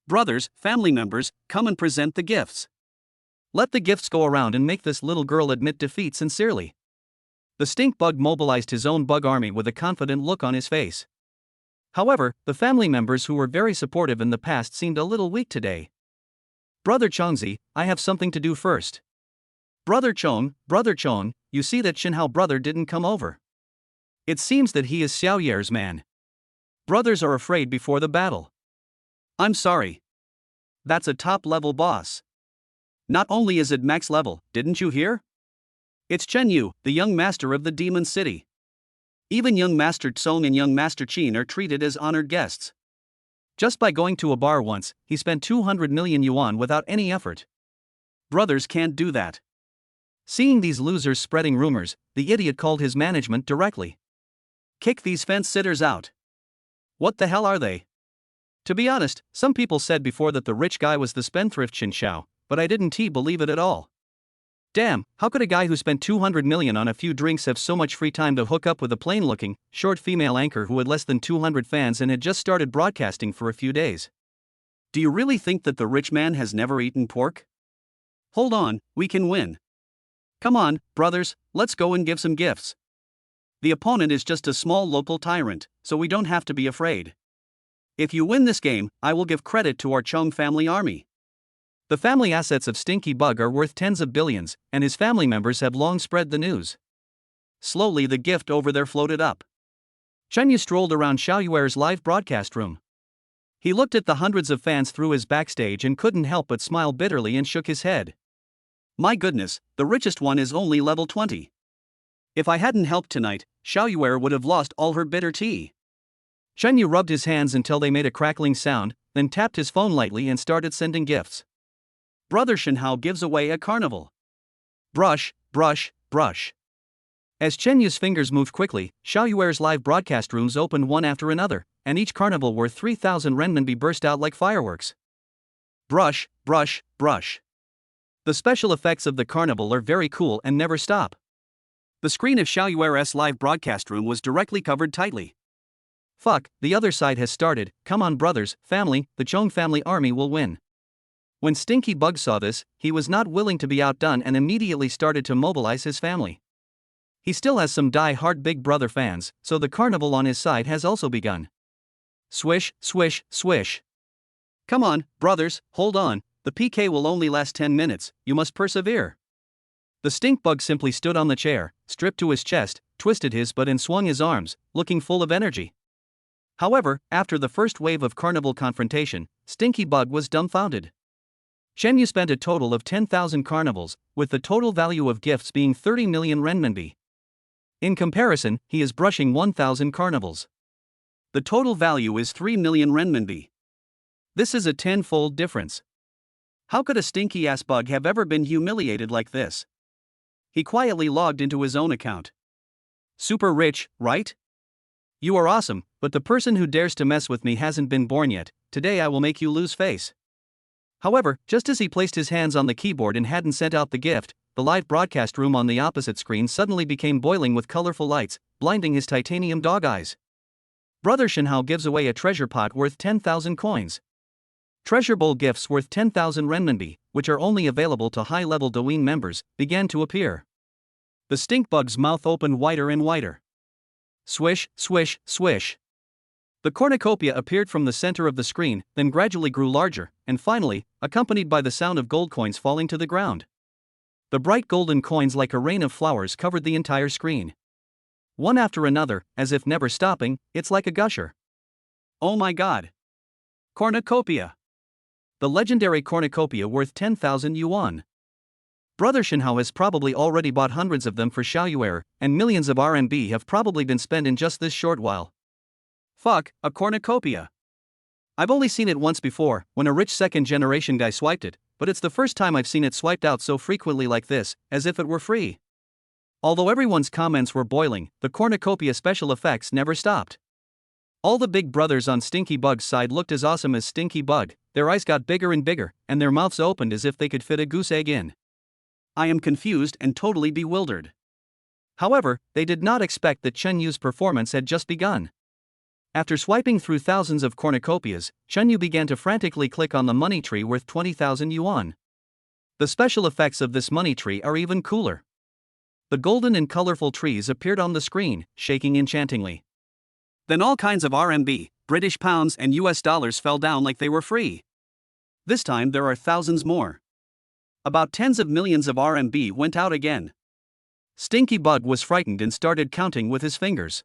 Brothers, family members, come and present the gifts. Let the gifts go around and make this little girl admit defeat sincerely. The stink bug mobilized his own bug army with a confident look on his face. However, the family members who were very supportive in the past seemed a little weak today. Brother Chongzi, I have something to do first. Brother Chong, you see that Shinhao brother didn't come over. It seems that he is Xiaoyer's man. Brothers are afraid before the battle. I'm sorry. That's a top-level boss. Not only is it max level, didn't you hear? It's Chen Yu, the young master of the Demon City. Even young Master Tsong and young Master Qin are treated as honored guests. Just by going to a bar once, he spent 200 million yuan without any effort. Brothers can't do that. Seeing these losers spreading rumors, the idiot called his management directly. Kick these fence-sitters out. What the hell are they? To be honest, some people said before that the rich guy was the spendthrift Qin Shao, but I didn't believe it at all. Damn, how could a guy who spent 200 million on a few drinks have so much free time to hook up with a plain-looking, short female anchor who had less than 200 fans and had just started broadcasting for a few days? Do you really think that the rich man has never eaten pork? Hold on, we can win. Come on, brothers, let's go and give some gifts. The opponent is just a small local tyrant, so we don't have to be afraid. If you win this game, I will give credit to our Chong family army. The family assets of Stinky Bug are worth tens of billions, and his family members have long spread the news. Slowly the gift over there floated up. Chen Yu strolled around Xiaoyuer's live broadcast room. He looked at the hundreds of fans through his backstage and couldn't help but smile bitterly and shook his head. My goodness, the richest one is only level 20. If I hadn't helped tonight, Xiaoyuer would have lost all her bitter tea. Chen Yu rubbed his hands until they made a crackling sound, then tapped his phone lightly and started sending gifts. Brother Shinhao gives away a carnival. Brush, brush, brush. As Chen Yu's fingers moved quickly, Xiaoyuer's live broadcast rooms opened one after another, and each carnival worth 3,000 renminbi burst out like fireworks. Brush, brush, brush. The special effects of the carnival are very cool and never stop. The screen of Xiaoyuer's live broadcast room was directly covered tightly. Fuck, the other side has started. Come on brothers, family, the Chong family army will win. When Stinky Bug saw this, he was not willing to be outdone and immediately started to mobilize his family. He still has some die-hard Big Brother fans, so the carnival on his side has also begun. Swish, swish, swish. Come on, brothers, hold on, the PK will only last 10 minutes, you must persevere. The stink bug simply stood on the chair, stripped to his chest, twisted his butt and swung his arms, looking full of energy. However, after the first wave of carnival confrontation, Stinky Bug was dumbfounded. Chen Yu spent a total of 10,000 carnivals, with the total value of gifts being 30 million renminbi. In comparison, he is brushing 1,000 carnivals. The total value is 3 million renminbi. This is a 10-fold difference. How could a stinky-ass bug have ever been humiliated like this? He quietly logged into his own account. Super rich, right? You are awesome, but the person who dares to mess with me hasn't been born yet. Today I will make you lose face. However, just as he placed his hands on the keyboard and hadn't sent out the gift, the live broadcast room on the opposite screen suddenly became boiling with colorful lights, blinding his titanium dog eyes. Brother Shinhao gives away a treasure pot worth 10,000 coins. Treasure bowl gifts worth 10,000 renminbi, which are only available to high-level Douyin members, began to appear. The stink bug's mouth opened wider and wider. Swish, swish, swish. The cornucopia appeared from the center of the screen, then gradually grew larger, and finally, accompanied by the sound of gold coins falling to the ground. The bright golden coins like a rain of flowers covered the entire screen. One after another, as if never stopping, it's like a gusher. Oh my god! Cornucopia! The legendary cornucopia worth 10,000 yuan. Brother Shinhao has probably already bought hundreds of them for Xiaoyuer, and millions of RMB have probably been spent in just this short while. Fuck, a cornucopia. I've only seen it once before, when a rich second-generation guy swiped it, but it's the first time I've seen it swiped out so frequently like this, as if it were free. Although everyone's comments were boiling, the cornucopia special effects never stopped. All the big brothers on Stinky Bug's side looked as awesome as Stinky Bug, their eyes got bigger and bigger, and their mouths opened as if they could fit a goose egg in. I am confused and totally bewildered. However, they did not expect that Chen Yu's performance had just begun. After swiping through thousands of cornucopias, Chen Yu began to frantically click on the money tree worth 20,000 yuan. The special effects of this money tree are even cooler. The golden and colorful trees appeared on the screen, shaking enchantingly. Then all kinds of RMB, British pounds and US dollars fell down like they were free. This time there are thousands more. About tens of millions of RMB went out again. Stinky Bug was frightened and started counting with his fingers.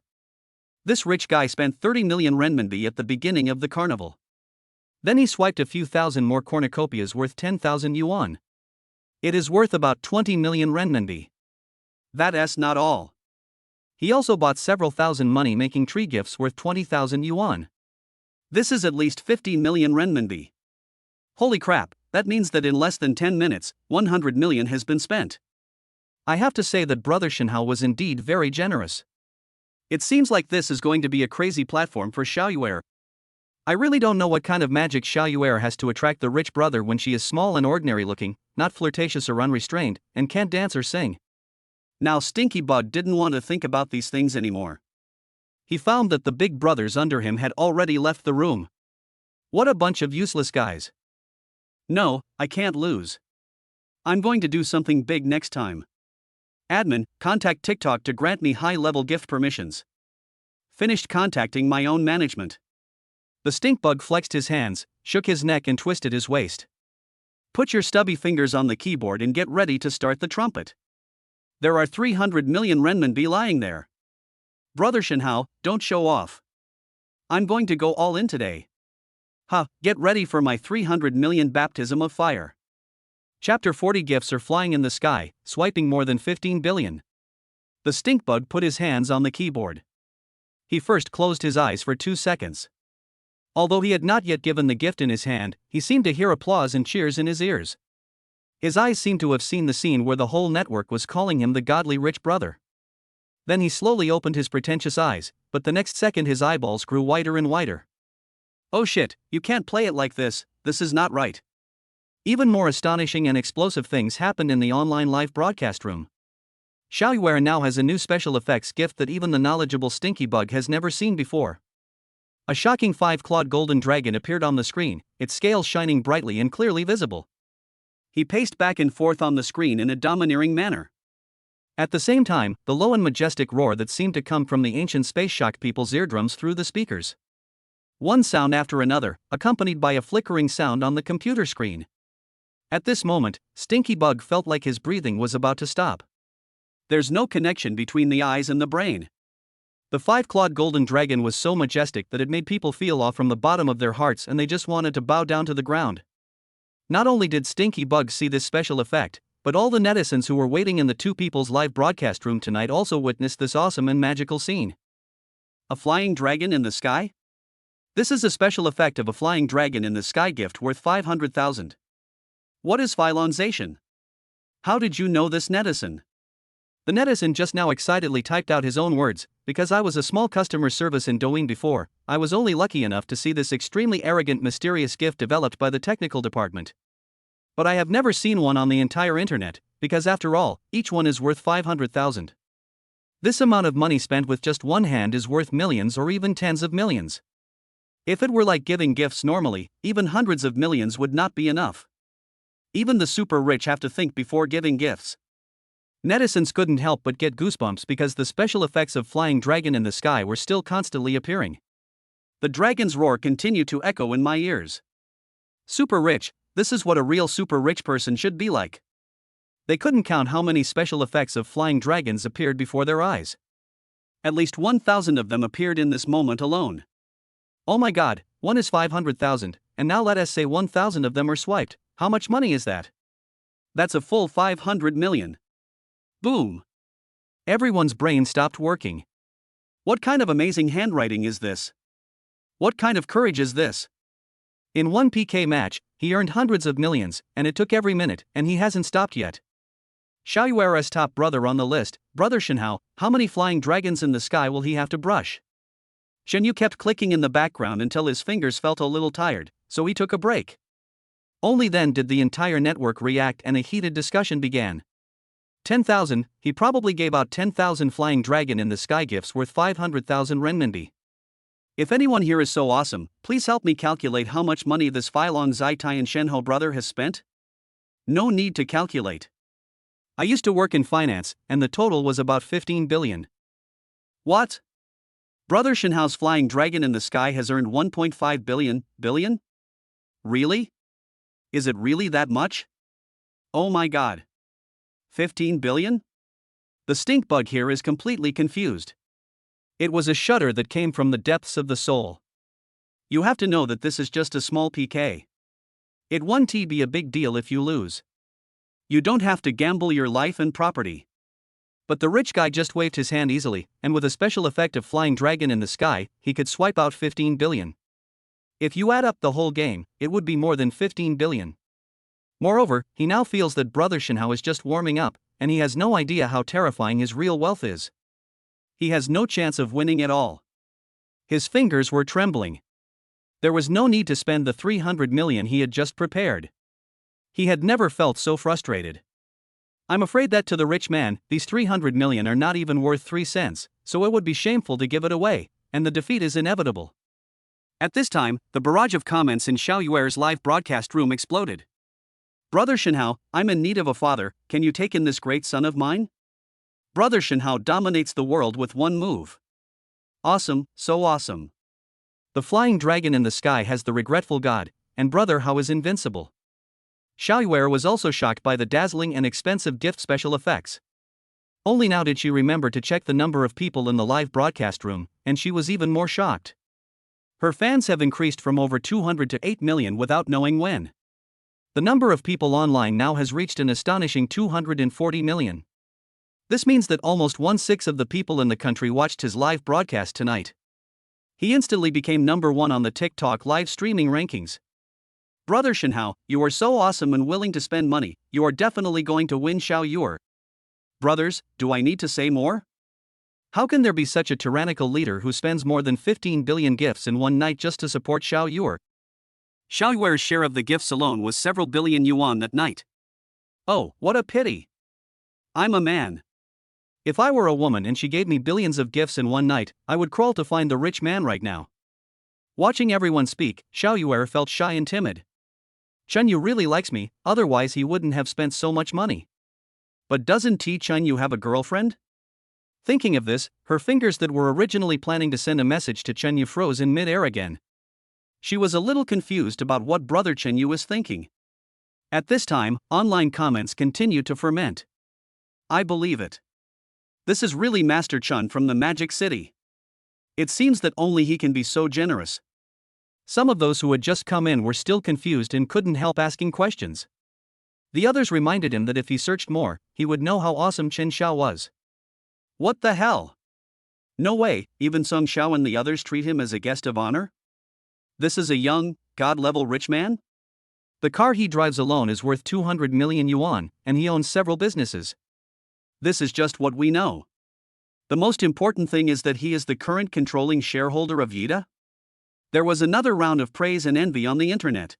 This rich guy spent 30 million renminbi at the beginning of the carnival. Then he swiped a few thousand more cornucopias worth 10,000 yuan. It is worth about 20 million renminbi. That's not all. He also bought several thousand money-making tree gifts worth 20,000 yuan. This is at least 50 million renminbi. Holy crap, that means that in less than 10 minutes, 100 million has been spent. I have to say that Brother Shinhao was indeed very generous. It seems like this is going to be a crazy platform for Xiaoyuer. I really don't know what kind of magic Xiaoyuer has to attract the rich brother when she is small and ordinary-looking, not flirtatious or unrestrained, and can't dance or sing. Now Stinky Bug didn't want to think about these things anymore. He found that the big brothers under him had already left the room. What a bunch of useless guys. No, I can't lose. I'm going to do something big next time. Admin, contact TikTok to grant me high-level gift permissions. Finished contacting my own management. The stink bug flexed his hands, shook his neck and twisted his waist. Put your stubby fingers on the keyboard and get ready to start the trumpet. There are 300 million renminbi lying there. Brother Shinhao, don't show off. I'm going to go all in today. Get ready for my 300 million baptism of fire. Chapter 40 Gifts are flying in the sky, swiping more than 15 billion. The stink bug put his hands on the keyboard. He first closed his eyes for 2 seconds. Although he had not yet given the gift in his hand, he seemed to hear applause and cheers in his ears. His eyes seemed to have seen the scene where the whole network was calling him the godly rich brother. Then he slowly opened his pretentious eyes, but the next second his eyeballs grew wider and wider. Oh shit, you can't play it like this is not right. Even more astonishing and explosive things happened in the online live broadcast room. Xiaoyuer now has a new special effects gift that even the knowledgeable Stinky Bug has never seen before. A shocking 5-clawed golden dragon appeared on the screen, its scales shining brightly and clearly visible. He paced back and forth on the screen in a domineering manner. At the same time, the low and majestic roar that seemed to come from the ancient space shocked people's eardrums through the speakers. One sound after another, accompanied by a flickering sound on the computer screen. At this moment, Stinky Bug felt like his breathing was about to stop. There's no connection between the eyes and the brain. The 5-clawed golden dragon was so majestic that it made people feel awe from the bottom of their hearts and they just wanted to bow down to the ground. Not only did Stinky Bug see this special effect, but all the netizens who were waiting in the Two People's live broadcast room tonight also witnessed this awesome and magical scene. A flying dragon in the sky? This is a special effect of a flying dragon in the sky gift worth 500,000. What is phylonization? How did you know this netizen? The netizen just now excitedly typed out his own words. Because I was a small customer service in Douyin before, I was only lucky enough to see this extremely arrogant mysterious gift developed by the technical department. But I have never seen one on the entire internet, because after all, each one is worth 500,000. This amount of money spent with just one hand is worth millions or even tens of millions. If it were like giving gifts normally, even hundreds of millions would not be enough. Even the super rich have to think before giving gifts. Netizens couldn't help but get goosebumps because the special effects of flying dragon in the sky were still constantly appearing. The dragon's roar continued to echo in my ears. Super rich, this is what a real super rich person should be like. They couldn't count how many special effects of flying dragons appeared before their eyes. At least 1,000 of them appeared in this moment alone. Oh my god, one is 500,000, and now let us say 1,000 of them are swiped. How much money is that? That's a full 500 million. Boom. Everyone's brain stopped working. What kind of amazing handwriting is this? What kind of courage is this? In one PK match, he earned hundreds of millions, and it took every minute, and he hasn't stopped yet. Xiao Yuer's top brother on the list, Brother Shenhao, how many flying dragons in the sky will he have to brush? Shen Yu kept clicking in the background until his fingers felt a little tired, so he took a break. Only then did the entire network react and a heated discussion began. 10,000, he probably gave out 10,000 flying dragon in the sky gifts worth 500,000 renminbi. If anyone here is so awesome, please help me calculate how much money this Filong Zaitai and Shenhou brother has spent? No need to calculate. I used to work in finance, and the total was about 15 billion. What? Brother Shenhao's flying dragon in the sky has earned 1.5 billion? Really? Is it really that much? Oh my god. 15 billion? The stink bug here is completely confused. It was a shudder that came from the depths of the soul. You have to know that this is just a small PK. It won't be a big deal if you lose. You don't have to gamble your life and property. But the rich guy just waved his hand easily, and with a special effect of flying dragon in the sky, he could swipe out 15 billion. If you add up the whole game, it would be more than 15 billion. Moreover, he now feels that Brother Shenhao is just warming up, and he has no idea how terrifying his real wealth is. He has no chance of winning at all. His fingers were trembling. There was no need to spend the 300 million he had just prepared. He had never felt so frustrated. I'm afraid that to the rich man, these 300 million are not even worth 3 cents, so it would be shameful to give it away, and the defeat is inevitable. At this time, the barrage of comments in Xiao Yuer's live broadcast room exploded. Brother Shenhao, I'm in need of a father, can you take in this great son of mine? Brother Shenhao dominates the world with one move. Awesome, so awesome. The flying dragon in the sky has the regretful god, and Brother Hao is invincible. Xiao Yuer was also shocked by the dazzling and expensive gift special effects. Only now did she remember to check the number of people in the live broadcast room, and she was even more shocked. Her fans have increased from over 200 to 8 million without knowing when. The number of people online now has reached an astonishing 240 million. This means that almost 1/6 of the people in the country watched his live broadcast tonight. He instantly became number 1 on the TikTok live streaming rankings. Brother Shenhao, you are so awesome and willing to spend money, you are definitely going to win Xiao Yuer. Brothers, do I need to say more? How can there be such a tyrannical leader who spends more than 15 billion gifts in one night just to support Xiao Yuer? Xiao Yuer's share of the gifts alone was several billion yuan that night. Oh, what a pity. I'm a man. If I were a woman and she gave me billions of gifts in one night, I would crawl to find the rich man right now. Watching everyone speak, Xiao Yuer felt shy and timid. Chen Yu really likes me, otherwise he wouldn't have spent so much money. But doesn't Chen Yu have a girlfriend? Thinking of this, her fingers that were originally planning to send a message to Chen Yu froze in mid-air again. She was a little confused about what Brother Chen Yu was thinking. At this time, online comments continued to ferment. I believe it. This is really Master Chen from the Magic City. It seems that only he can be so generous. Some of those who had just come in were still confused and couldn't help asking questions. The others reminded him that if he searched more, he would know how awesome Chen Xiao was. What the hell? No way, even Song Xiao and the others treat him as a guest of honor? This is a young, god-level rich man? The car he drives alone is worth 200 million yuan, and he owns several businesses. This is just what we know. The most important thing is that he is the current controlling shareholder of Yida? There was another round of praise and envy on the internet.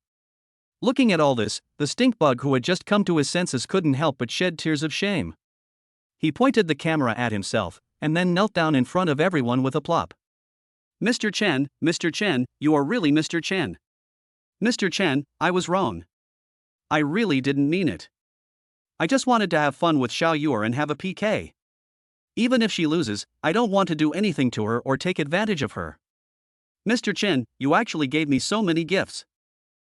Looking at all this, the stink bug who had just come to his senses couldn't help but shed tears of shame. He pointed the camera at himself, and then knelt down in front of everyone with a plop. Mr. Chen, you are really Mr. Chen. Mr. Chen, I was wrong. I really didn't mean it. I just wanted to have fun with Xiao Yuer and have a PK. Even if she loses, I don't want to do anything to her or take advantage of her. Mr. Chen, you actually gave me so many gifts.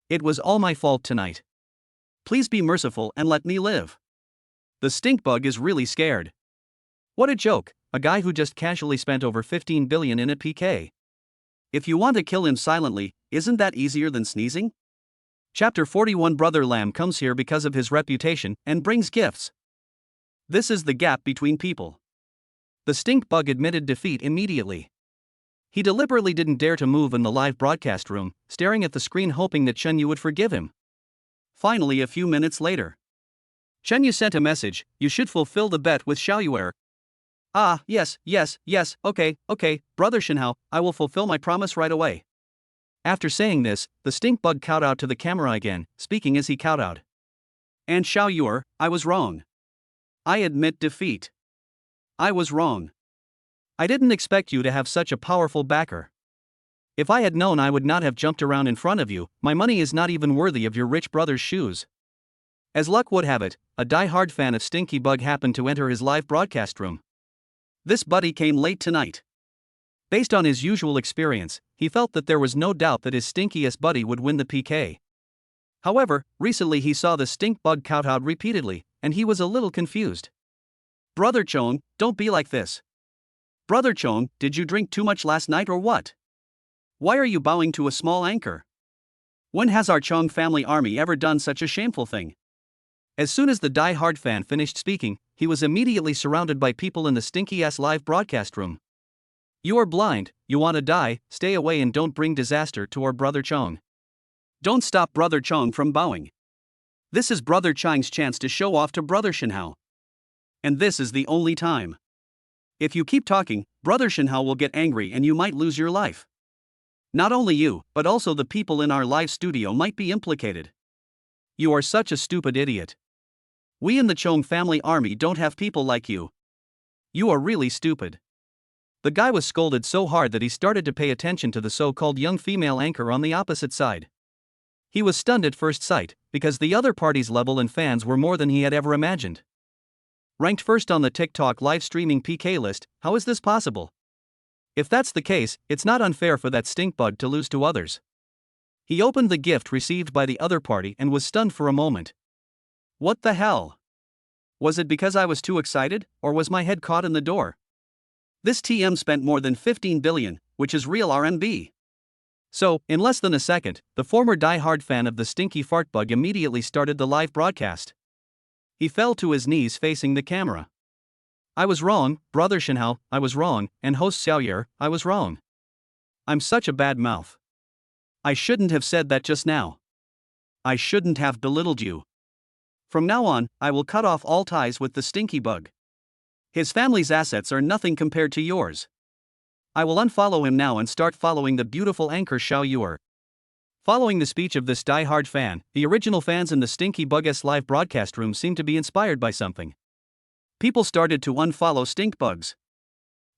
It was all my fault tonight. Please be merciful and let me live. The stink bug is really scared. What a joke, a guy who just casually spent over 15 billion in a PK. If you want to kill him silently, isn't that easier than sneezing? Chapter 41. Brother Lamb comes here because of his reputation and brings gifts. This is the gap between people. The stink bug admitted defeat immediately. He deliberately didn't dare to move in the live broadcast room, staring at the screen hoping that Chen Yu would forgive him. Finally, a few minutes later, Chen Yu sent a message: "You should fulfill the bet with Xiaoyuer." "Ah, yes, okay, Brother Shenhao, I will fulfill my promise right away." After saying this, the stink bug kowtowed to the camera again, speaking as he kowtowed. "And Xiaoyuer, I was wrong. I admit defeat. I was wrong. I didn't expect you to have such a powerful backer. If I had known, I would not have jumped around in front of you. My money is not even worthy of your rich brother's shoes." As luck would have it, a die-hard fan of Stinky Bug happened to enter his live broadcast room. This buddy came late tonight. Based on his usual experience, he felt that there was no doubt that his stinkiest buddy would win the PK. However, recently he saw the stink bug kowtowed repeatedly, and he was a little confused. "Brother Chong, don't be like this. Brother Chong, did you drink too much last night or what? Why are you bowing to a small anchor? When has our Chong family army ever done such a shameful thing?" As soon as the die-hard fan finished speaking, he was immediately surrounded by people in the stinky-ass live broadcast room. "You are blind, you want to die, stay away and don't bring disaster to our Brother Chong. Don't stop Brother Chong from bowing. This is Brother Chang's chance to show off to Brother Shenhao. And this is the only time. If you keep talking, Brother Shenhao will get angry and you might lose your life. Not only you, but also the people in our live studio might be implicated. You are such a stupid idiot. We in the Chong family army don't have people like you. You are really stupid." The guy was scolded so hard that he started to pay attention to the so-called young female anchor on the opposite side. He was stunned at first sight, because the other party's level and fans were more than he had ever imagined. Ranked first on the TikTok live streaming PK list, how is this possible? If that's the case, it's not unfair for that stink bug to lose to others. He opened the gift received by the other party and was stunned for a moment. What the hell? Was it because I was too excited, or was my head caught in the door? This TM spent more than 15 billion, which is real RMB. So, in less than a second, the former die-hard fan of the stinky fart bug immediately started the live broadcast. He fell to his knees facing the camera. "I was wrong, Brother Shenhao, I was wrong, and host Xiaoyer, I was wrong. I'm such a bad mouth. I shouldn't have said that just now. I shouldn't have belittled you. From now on, I will cut off all ties with the stinky bug. His family's assets are nothing compared to yours. I will unfollow him now and start following the beautiful anchor Xiaoyuer." Following the speech of this die-hard fan, the original fans in the Stinky Bug-esque live broadcast room seemed to be inspired by something. People started to unfollow stink bugs.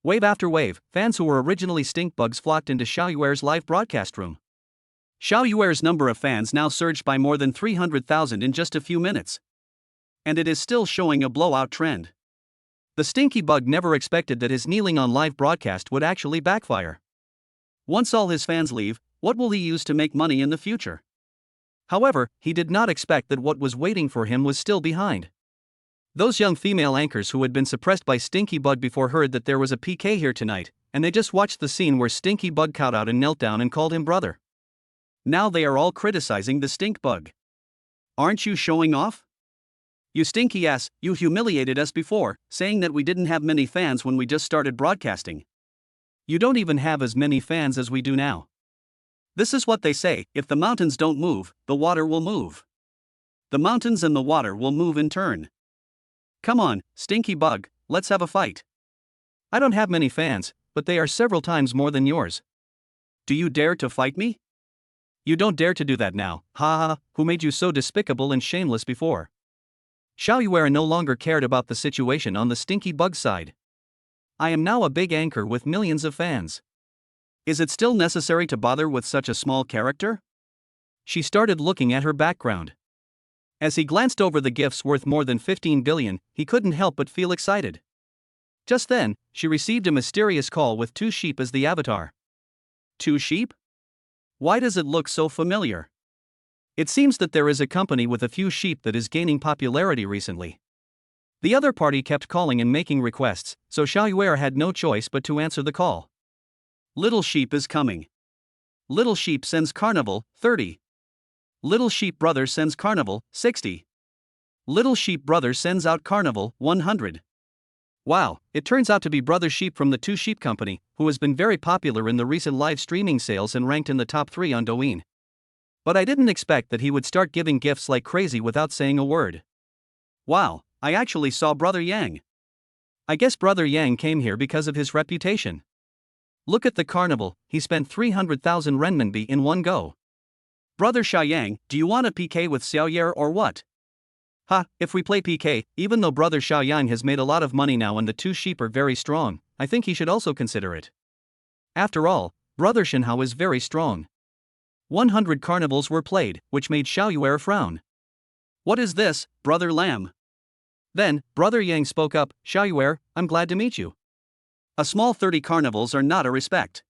Wave after wave, fans who were originally stink bugs flocked into Xiaoyuer's live broadcast room. Xiaoyuer's number of fans now surged by more than 300,000 in just a few minutes. And it is still showing a blowout trend. The stinky bug never expected that his kneeling on live broadcast would actually backfire. Once all his fans leave, what will he use to make money in the future? However, he did not expect that what was waiting for him was still behind. Those young female anchors who had been suppressed by Stinky Bug before heard that there was a PK here tonight, and they just watched the scene where Stinky Bug kowtowed and knelt down and called him brother. Now they are all criticizing the stink bug. "Aren't you showing off? You stinky ass, you humiliated us before, saying that we didn't have many fans when we just started broadcasting. You don't even have as many fans as we do now. This is what they say: if the mountains don't move, the water will move. The mountains and the water will move in turn. Come on, Stinky Bug, let's have a fight. I don't have many fans, but they are several times more than yours. Do you dare to fight me? You don't dare to do that now, ha. Who made you so despicable and shameless before?" Xiaoyuer no longer cared about the situation on the Stinky Bug side. "I am now a big anchor with millions of fans. Is it still necessary to bother with such a small character?" She started looking at her background. As he glanced over the gifts worth more than 15 billion, he couldn't help but feel excited. Just then, she received a mysterious call with 2 sheep as the avatar. 2 sheep? Why does it look so familiar? It seems that there is a company with a few sheep that is gaining popularity recently. The other party kept calling and making requests, so Xiaoyuer had no choice but to answer the call. "Little sheep is coming. Little sheep sends carnival, 30. Little Sheep Brother sends Carnival, 60. Little Sheep Brother sends out Carnival, 100. Wow, it turns out to be Brother Sheep from the Two Sheep Company, who has been very popular in the recent live streaming sales and ranked in the top 3 on Douyin. But I didn't expect that he would start giving gifts like crazy without saying a word. Wow, I actually saw Brother Yang. I guess Brother Yang came here because of his reputation. Look at the carnival, he spent 300,000 renminbi in one go. Brother Xiaoyang, do you want a PK with Xiaoyer or what? Ha, if we play PK, even though Brother Xiaoyang has made a lot of money now and the two sheep are very strong, I think he should also consider it. After all, Brother Shenhao is very strong. 100 carnivals were played, which made Xiaoyer frown. What is this, Brother Lamb? Then, Brother Yang spoke up, Xiaoyer, I'm glad to meet you. A small 30 carnivals are not a respect.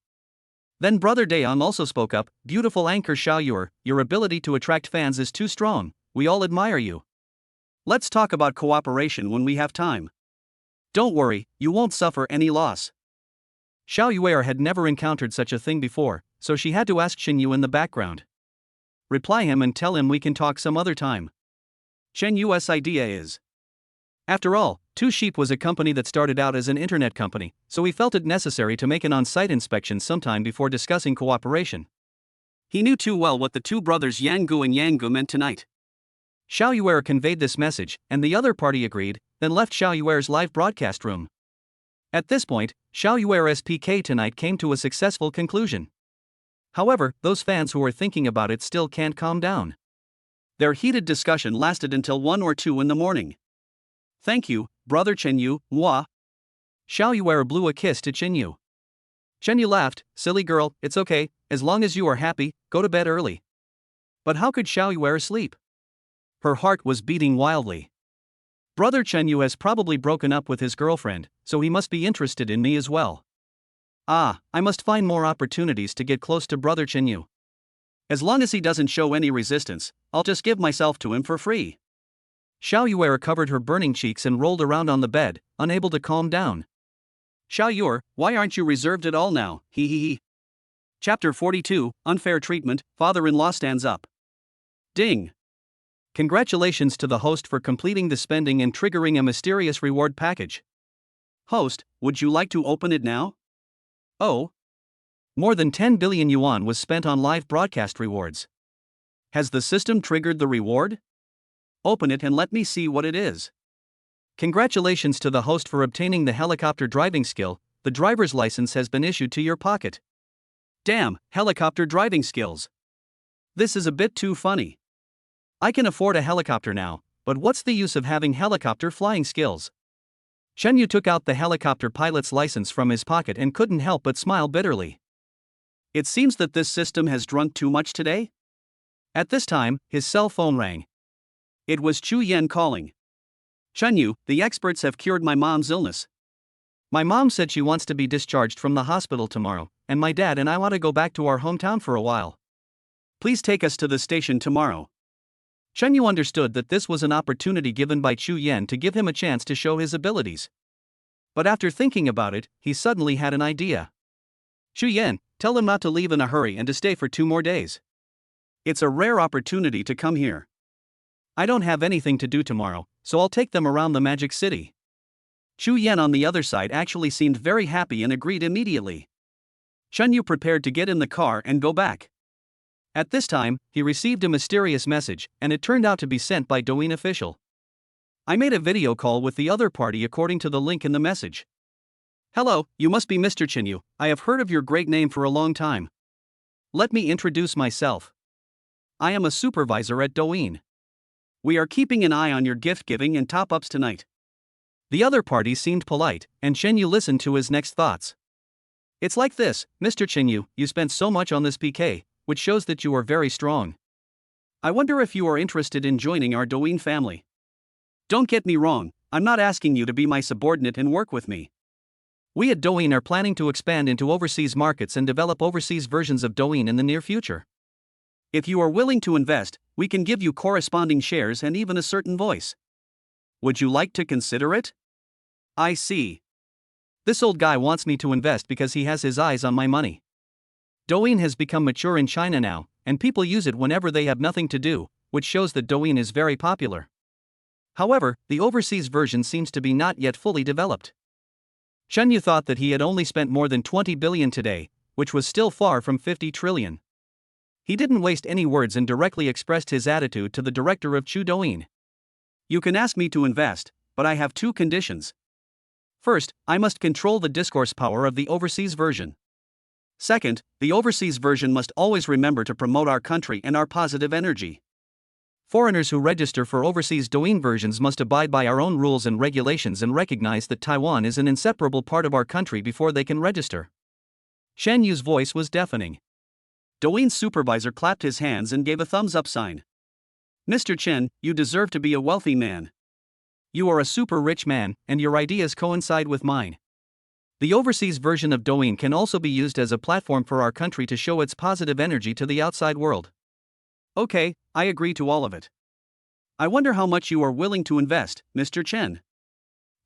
Then Brother Dayang also spoke up, beautiful anchor Xiaoyer, your ability to attract fans is too strong, we all admire you. Let's talk about cooperation when we have time. Don't worry, you won't suffer any loss. Xiaoyer had never encountered such a thing before, so she had to ask Shen Yu in the background. Reply him and tell him we can talk some other time. Shen Yu's idea is. After all, Two Sheep was a company that started out as an internet company, so he felt it necessary to make an on-site inspection sometime before discussing cooperation. He knew too well what the two brothers Yang Gu and Yang Gu meant tonight. Xiaoyer conveyed this message, and the other party agreed, then left Xiaoyer's live broadcast room. At this point, Xiaoyer's PK tonight came to a successful conclusion. However, those fans who are thinking about it still can't calm down. Their heated discussion lasted until 1 or 2 in the morning. Thank you, Brother Chen Yu, moi. Xiaoyer blew a kiss to Chen Yu. Chen Yu laughed, silly girl, it's okay, as long as you are happy, go to bed early. But how could Xiaoyer sleep? Her heart was beating wildly. Brother Chen Yu has probably broken up with his girlfriend, so he must be interested in me as well. Ah, I must find more opportunities to get close to Brother Chen Yu. As long as he doesn't show any resistance, I'll just give myself to him for free. Xiaoyer covered her burning cheeks and rolled around on the bed, unable to calm down. Xiaoyer, why aren't you reserved at all now, hee hee hee. Chapter 42, Unfair Treatment, Father-in-law stands up. Ding. Congratulations to the host for completing the spending and triggering a mysterious reward package. Host, would you like to open it now? Oh. More than 10 billion yuan was spent on live broadcast rewards. Has the system triggered the reward? Open it and let me see what it is. Congratulations to the host for obtaining the helicopter driving skill, the driver's license has been issued to your pocket. Damn, helicopter driving skills. This is a bit too funny. I can afford a helicopter now, but what's the use of having helicopter flying skills? Chen Yu took out the helicopter pilot's license from his pocket and couldn't help but smile bitterly. It seems that this system has drunk too much today? At this time, his cell phone rang. It was Chu Yan calling. Chen Yu, the experts have cured my mom's illness. My mom said she wants to be discharged from the hospital tomorrow, and my dad and I want to go back to our hometown for a while. Please take us to the station tomorrow. Chen Yu understood that this was an opportunity given by Chu Yan to give him a chance to show his abilities. But after thinking about it, he suddenly had an idea. Chu Yan, tell him not to leave in a hurry and to stay for 2 more days. It's a rare opportunity to come here. I don't have anything to do tomorrow, so I'll take them around the Magic City. Chu Yan on the other side actually seemed very happy and agreed immediately. Chen Yu prepared to get in the car and go back. At this time, he received a mysterious message, and it turned out to be sent by Douyin official. I made a video call with the other party according to the link in the message. Hello, you must be Mr. Chen Yu. I have heard of your great name for a long time. Let me introduce myself. I am a supervisor at Douyin. We are keeping an eye on your gift giving and top-ups tonight. The other party seemed polite, and Chen Yu listened to his next thoughts. It's like this, Mr. Chen Yu, you spent so much on this PK, which shows that you are very strong. I wonder if you are interested in joining our Douyin family. Don't get me wrong, I'm not asking you to be my subordinate and work with me. We at Douyin are planning to expand into overseas markets and develop overseas versions of Douyin in the near future. If you are willing to invest, we can give you corresponding shares and even a certain voice. Would you like to consider it? I see. This old guy wants me to invest because he has his eyes on my money. Douyin has become mature in China now, and people use it whenever they have nothing to do, which shows that Douyin is very popular. However, the overseas version seems to be not yet fully developed. Shen Yu thought that he had only spent more than 20 billion today, which was still far from 50 trillion. He didn't waste any words and directly expressed his attitude to the director of Chu Douyin. You can ask me to invest, but I have two conditions. First, I must control the discourse power of the overseas version. Second, the overseas version must always remember to promote our country and our positive energy. Foreigners who register for overseas Douyin versions must abide by our own rules and regulations and recognize that Taiwan is an inseparable part of our country before they can register. Shen Yu's voice was deafening. Douyin's supervisor clapped his hands and gave a thumbs-up sign. Mr. Chen, you deserve to be a wealthy man. You are a super rich man, and your ideas coincide with mine. The overseas version of Douyin can also be used as a platform for our country to show its positive energy to the outside world. Okay, I agree to all of it. I wonder how much you are willing to invest, Mr. Chen.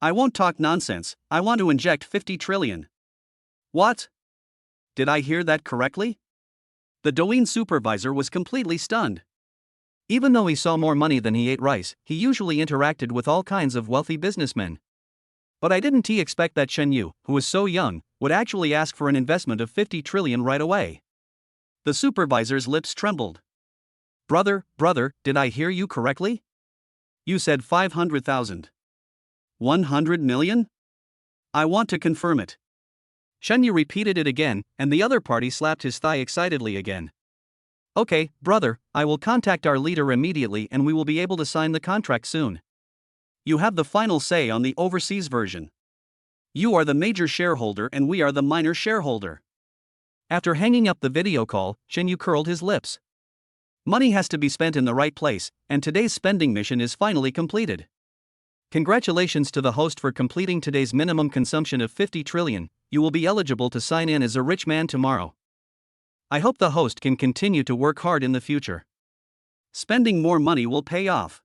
I won't talk nonsense, I want to inject 50 trillion. What? Did I hear that correctly? The Douyin supervisor was completely stunned. Even though he saw more money than he ate rice, he usually interacted with all kinds of wealthy businessmen. But I didn't expect that Shen Yu, who was so young, would actually ask for an investment of 50 trillion right away. The supervisor's lips trembled. Brother, did I hear you correctly? You said 500,000. 100 million? I want to confirm it. Shen Yu repeated it again, and the other party slapped his thigh excitedly again. Okay, brother, I will contact our leader immediately and we will be able to sign the contract soon. You have the final say on the overseas version. You are the major shareholder and we are the minor shareholder. After hanging up the video call, Shen Yu curled his lips. Money has to be spent in the right place, and today's spending mission is finally completed. Congratulations to the host for completing today's minimum consumption of 50 trillion, you will be eligible to sign in as a rich man tomorrow. I hope the host can continue to work hard in the future. Spending more money will pay off.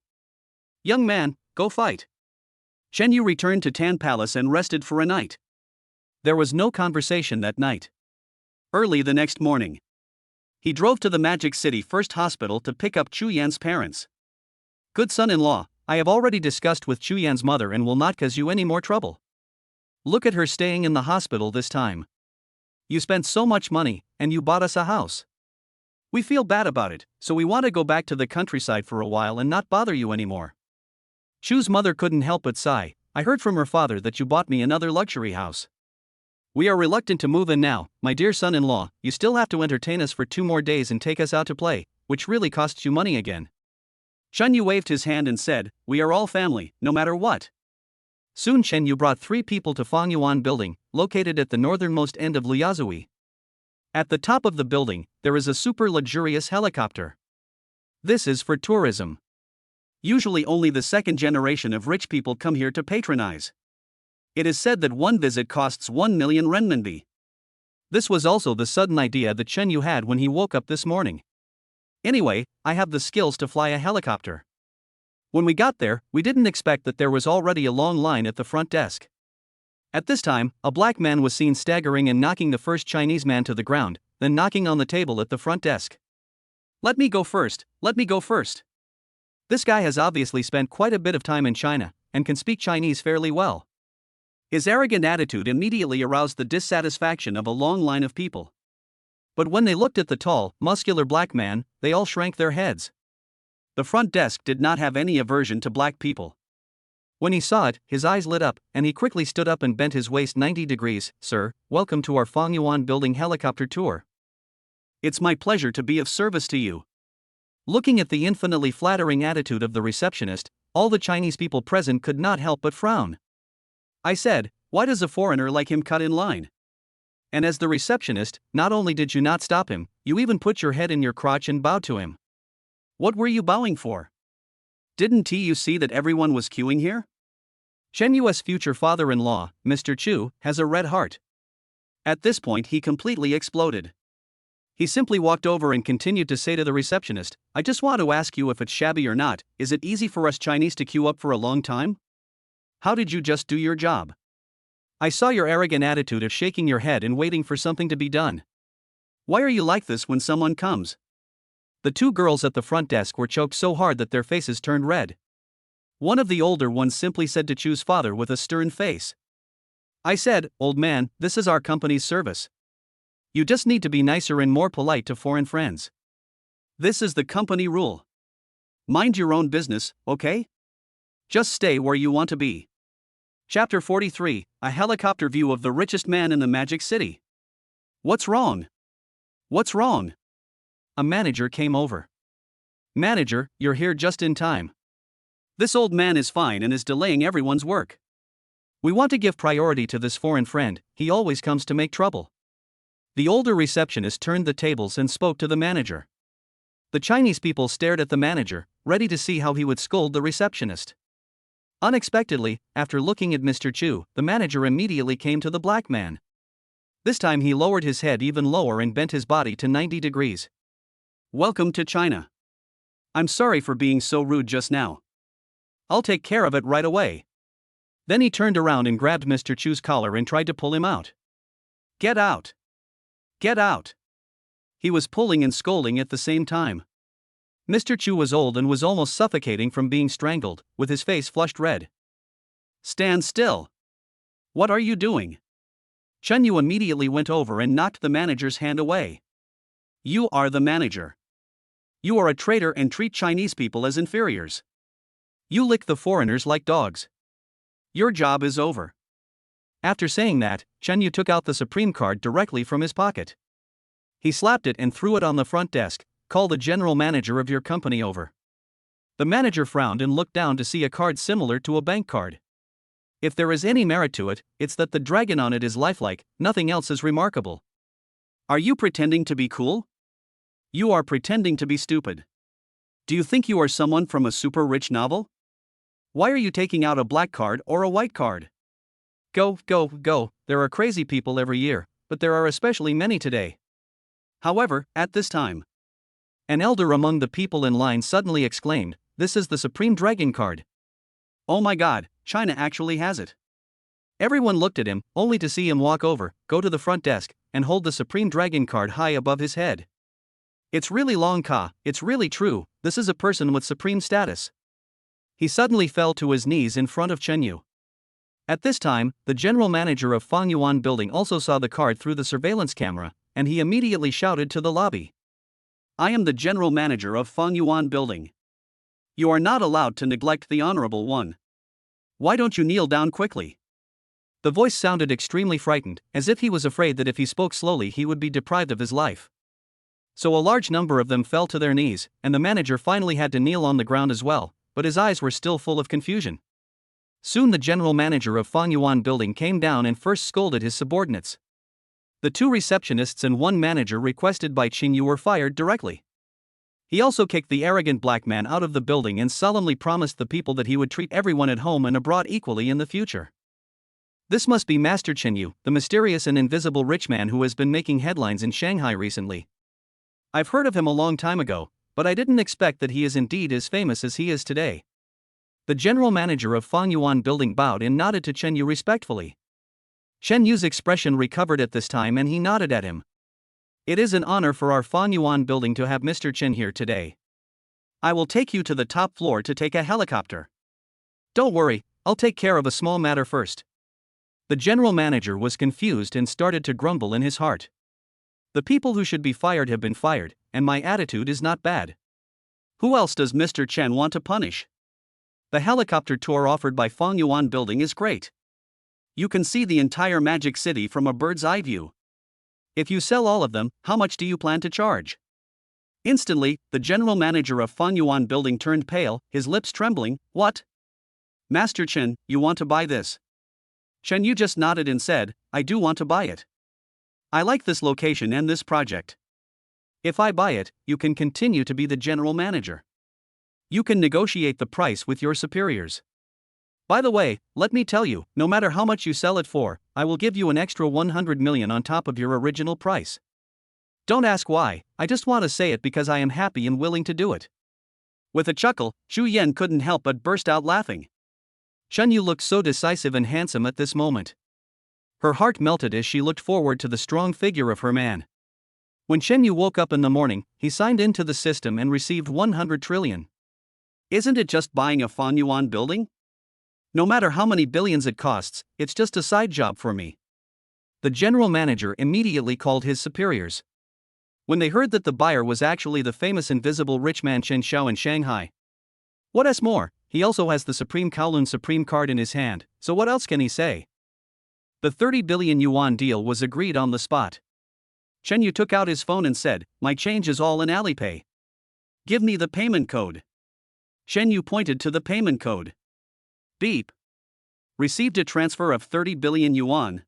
Young man, go fight. Shen Yu returned to Tan Palace and rested for a night. There was no conversation that night. Early the next morning, he drove to the Magic City First Hospital to pick up Chu Yan's parents. Good son-in-law, I have already discussed with Chu Yan's mother and will not cause you any more trouble. Look at her staying in the hospital this time. You spent so much money, and you bought us a house. We feel bad about it, so we want to go back to the countryside for a while and not bother you anymore. Chu's mother couldn't help but sigh. I heard from her father that you bought me another luxury house. We are reluctant to move in now, my dear son-in-law. You still have to entertain us for 2 more days and take us out to play, which really costs you money again. Shen Yu waved his hand and said, we are all family, no matter what. Soon Shen Yu brought 3 people to Fongyuan Building, located at the northernmost end of Liuzui. At the top of the building, there is a super luxurious helicopter. This is for tourism. Usually only the second generation of rich people come here to patronize. It is said that one visit costs 1 million renminbi. This was also the sudden idea that Shen Yu had when he woke up this morning. Anyway, I have the skills to fly a helicopter. When we got there, we didn't expect that there was already a long line at the front desk. At this time, a black man was seen staggering and knocking the first Chinese man to the ground, then knocking on the table at the front desk. Let me go first, let me go first. This guy has obviously spent quite a bit of time in China, and can speak Chinese fairly well. His arrogant attitude immediately aroused the dissatisfaction of a long line of people. But when they looked at the tall, muscular black man, they all shrank their heads. The front desk did not have any aversion to black people. When he saw it, his eyes lit up, and he quickly stood up and bent his waist 90 degrees. Sir, welcome to our Fongyuan Building helicopter tour. It's my pleasure to be of service to you. Looking at the infinitely flattering attitude of the receptionist, all the Chinese people present could not help but frown. I said, why does a foreigner like him cut in line? And as the receptionist, not only did you not stop him, you even put your head in your crotch and bowed to him. What were you bowing for? Didn't you see that everyone was queuing here? Shen Yu's future father-in-law, Mr. Chu, has a red heart. At this point he completely exploded. He simply walked over and continued to say to the receptionist, I just want to ask you if it's shabby or not, is it easy for us Chinese to queue up for a long time? How did you just do your job? I saw your arrogant attitude of shaking your head and waiting for something to be done. Why are you like this when someone comes? The two girls at the front desk were choked so hard that their faces turned red. One of the older ones simply said to Chu's father with a stern face. "I said, old man, this is our company's service. You just need to be nicer and more polite to foreign friends. This is the company rule. Mind your own business, okay? Just stay where you want to be." Chapter 43, a helicopter view of the richest man in the Magic City. "What's wrong? What's wrong?" A manager came over. "Manager, you're here just in time. This old man is fine and is delaying everyone's work. We want to give priority to this foreign friend, he always comes to make trouble." The older receptionist turned the tables and spoke to the manager. The Chinese people stared at the manager, ready to see how he would scold the receptionist. Unexpectedly, after looking at Mr. Chu, the manager immediately came to the black man. This time he lowered his head even lower and bent his body to 90 degrees. "Welcome to China. I'm sorry for being so rude just now. I'll take care of it right away." Then he turned around and grabbed Mr. Chu's collar and tried to pull him out. "Get out! Get out!" He was pulling and scolding at the same time. Mr. Chu was old and was almost suffocating from being strangled, with his face flushed red. "Stand still! What are you doing?" Chen Yu immediately went over and knocked the manager's hand away. "You are the manager. You are a traitor and treat Chinese people as inferiors. You lick the foreigners like dogs. Your job is over." After saying that, Chen Yu took out the Supreme card directly from his pocket. He slapped it and threw it on the front desk. "Call the general manager of your company over." The manager frowned and looked down to see a card similar to a bank card. If there is any merit to it, it's that the dragon on it is lifelike, nothing else is remarkable. "Are you pretending to be cool? You are pretending to be stupid. Do you think you are someone from a super rich novel? Why are you taking out a black card or a white card? Go, go, go, there are crazy people every year, but there are especially many today." However, at this time, an elder among the people in line suddenly exclaimed, "This is the Supreme Dragon card. Oh my god, China actually has it." Everyone looked at him, only to see him walk over, go to the front desk, and hold the Supreme Dragon card high above his head. "It's really long ka, it's really true, this is a person with supreme status." He suddenly fell to his knees in front of Chen Yu. At this time, the general manager of Fangyuan Building also saw the card through the surveillance camera, and he immediately shouted to the lobby. "I am the general manager of Fangyuan Building. You are not allowed to neglect the honorable one. Why don't you kneel down quickly?" The voice sounded extremely frightened, as if he was afraid that if he spoke slowly he would be deprived of his life. So a large number of them fell to their knees, and the manager finally had to kneel on the ground as well, but his eyes were still full of confusion. Soon the general manager of Fangyuan Building came down and first scolded his subordinates. The two receptionists and one manager requested by Qing Yu were fired directly. He also kicked the arrogant black man out of the building and solemnly promised the people that he would treat everyone at home and abroad equally in the future. This must be Master Qin Yu, the mysterious and invisible rich man who has been making headlines in Shanghai recently. I've heard of him a long time ago, but I didn't expect that he is indeed as famous as he is today. The general manager of Fangyuan Building bowed and nodded to Chen Yu respectfully. Chen Yu's expression recovered at this time and he nodded at him. "It is an honor for our Fangyuan Building to have Mr. Chen here today. I will take you to the top floor to take a helicopter. Don't worry, I'll take care of a small matter first." The general manager was confused and started to grumble in his heart. "The people who should be fired have been fired, and my attitude is not bad. Who else does Mr. Chen want to punish? The helicopter tour offered by Fangyuan Building is great. You can see the entire Magic City from a bird's eye view. If you sell all of them, how much do you plan to charge?" Instantly, the general manager of Fangyuan Building turned pale, his lips trembling. "What? Master Chen, you want to buy this?" Chen Yu just nodded and said, "I do want to buy it. I like this location and this project. If I buy it, you can continue to be the general manager. You can negotiate the price with your superiors. By the way, let me tell you, no matter how much you sell it for, I will give you an extra 100 million on top of your original price. Don't ask why, I just want to say it because I am happy and willing to do it." With a chuckle, Xu Yan couldn't help but burst out laughing. Chen Yu looked so decisive and handsome at this moment. Her heart melted as she looked forward to the strong figure of her man. When Chen Yu woke up in the morning, he signed into the system and received 100 trillion. Isn't it just buying a Fan Yuan building? No matter how many billions it costs, it's just a side job for me. The general manager immediately called his superiors. When they heard that the buyer was actually the famous invisible rich man Chen Xiao in Shanghai. What's more, he also has the Supreme Kowloon Supreme card in his hand, so what else can he say? The 30 billion yuan deal was agreed on the spot. Chen Yu took out his phone and said, "My change is all in Alipay. Give me the payment code." Chen Yu pointed to the payment code. Beep. Received a transfer of 30 billion yuan.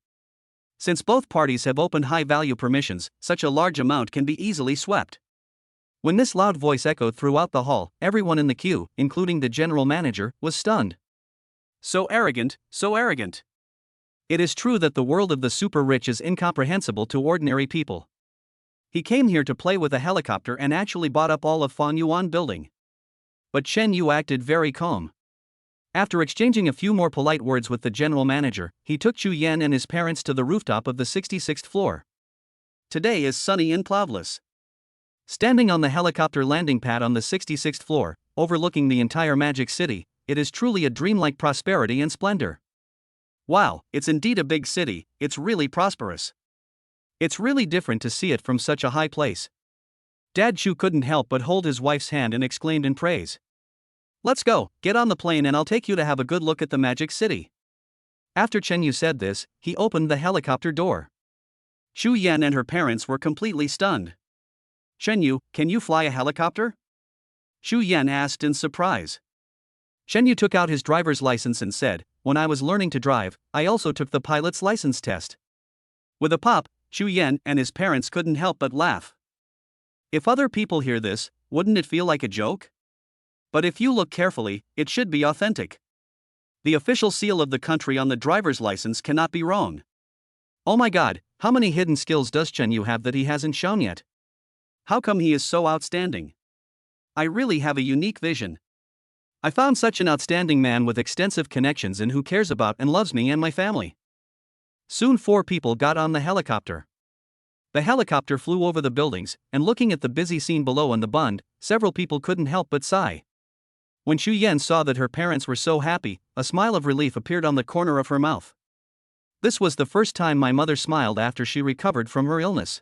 Since both parties have opened high-value permissions, such a large amount can be easily swept. When this loud voice echoed throughout the hall, everyone in the queue, including the general manager, was stunned. So arrogant, so arrogant. It is true that the world of the super rich is incomprehensible to ordinary people. He came here to play with a helicopter and actually bought up all of Fan Yuan building. But Chen Yu acted very calm. After exchanging a few more polite words with the general manager, he took Chu Yan and his parents to the rooftop of the 66th floor. Today is sunny and cloudless. Standing on the helicopter landing pad on the 66th floor, overlooking the entire Magic City, it is truly a dreamlike prosperity and splendor. Wow, it's indeed a big city, it's really prosperous. It's really different to see it from such a high place. Dad Chu couldn't help but hold his wife's hand and exclaimed in praise. Let's go, get on the plane and I'll take you to have a good look at the Magic City. After Chen Yu said this, he opened the helicopter door. Chu Yan and her parents were completely stunned. Chen Yu, can you fly a helicopter? Chu Yan asked in surprise. Chen Yu took out his driver's license and said, "When I was learning to drive, I also took the pilot's license test." With a pop, Chu Yan and his parents couldn't help but laugh. If other people hear this, wouldn't it feel like a joke? But if you look carefully, it should be authentic. The official seal of the country on the driver's license cannot be wrong. Oh my god, how many hidden skills does Chen Yu have that he hasn't shown yet? How come he is so outstanding? I really have a unique vision. I found such an outstanding man with extensive connections and who cares about and loves me and my family. Soon 4 people got on the helicopter. The helicopter flew over the buildings, and looking at the busy scene below on the bund, several people couldn't help but sigh. When Chu Yan saw that her parents were so happy, a smile of relief appeared on the corner of her mouth. This was the first time my mother smiled after she recovered from her illness.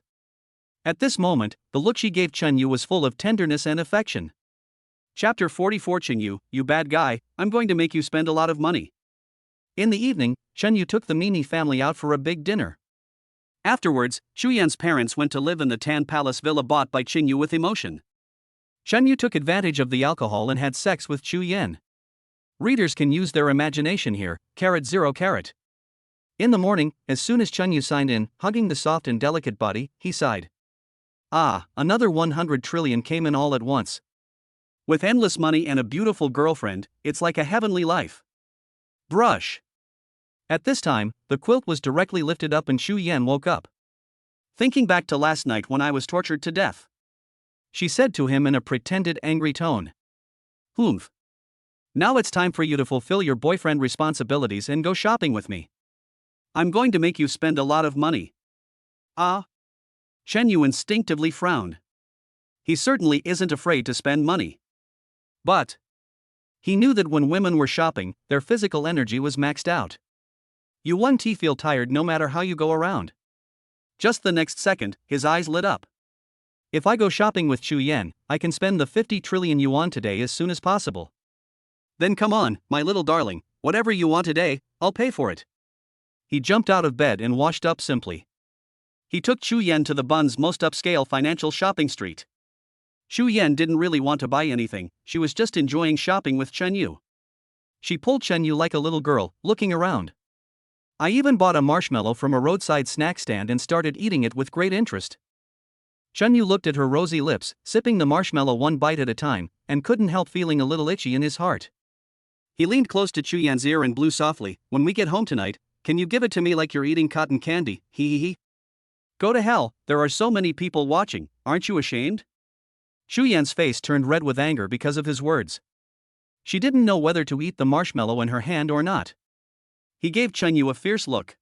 At this moment, the look she gave Chen Yu was full of tenderness and affection. Chapter 44 Chen Yu, you bad guy, I'm going to make you spend a lot of money. In the evening, Chen Yu took the Mini family out for a big dinner. Afterwards, Chu Yan's parents went to live in the Tan Palace villa bought by Chen Yu with emotion. Chen Yu took advantage of the alcohol and had sex with Chu Yan. Readers can use their imagination here, #0. In the morning, as soon as Chen Yu signed in, hugging the soft and delicate body, he sighed. Ah, another 100 trillion came in all at once. With endless money and a beautiful girlfriend, it's like a heavenly life. Brush. At this time, the quilt was directly lifted up and Chu Yan woke up. Thinking back to last night when I was tortured to death, she said to him in a pretended angry tone. Humph. Now it's time for you to fulfill your boyfriend responsibilities and go shopping with me. I'm going to make you spend a lot of money. Ah. Chen Yu instinctively frowned. He certainly isn't afraid to spend money. But he knew that when women were shopping, their physical energy was maxed out. You won't feel tired no matter how you go around. Just the next second, his eyes lit up. If I go shopping with Chu Yan, I can spend the 50 trillion yuan today as soon as possible. Then come on, my little darling, whatever you want today, I'll pay for it. He jumped out of bed and washed up simply. He took Chu Yan to the Bun's most upscale financial shopping street. Chu Yan didn't really want to buy anything, she was just enjoying shopping with Chen Yu. She pulled Chen Yu like a little girl, looking around. I even bought a marshmallow from a roadside snack stand and started eating it with great interest. Chen Yu looked at her rosy lips, sipping the marshmallow one bite at a time, and couldn't help feeling a little itchy in his heart. He leaned close to Chu Yan's ear and blew softly, "When we get home tonight, can you give it to me like you're eating cotton candy, hee. Go to hell, there are so many people watching, aren't you ashamed?" Chu Yan's face turned red with anger because of his words. She didn't know whether to eat the marshmallow in her hand or not. He gave Chen Yu a fierce look.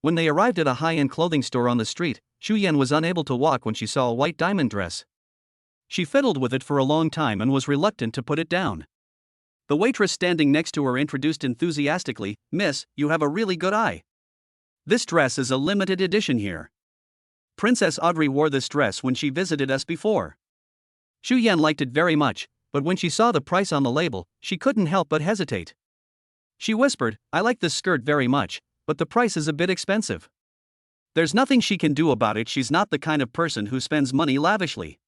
When they arrived at a high-end clothing store on the street, Shu Yan was unable to walk when she saw a white diamond dress. She fiddled with it for a long time and was reluctant to put it down. The waitress standing next to her introduced enthusiastically, "Miss, you have a really good eye. This dress is a limited edition here. Princess Audrey wore this dress when she visited us before." Shu Yan liked it very much, but when she saw the price on the label, she couldn't help but hesitate. She whispered, "I like this skirt very much, but the price is a bit expensive." There's nothing she can do about it, she's not the kind of person who spends money lavishly.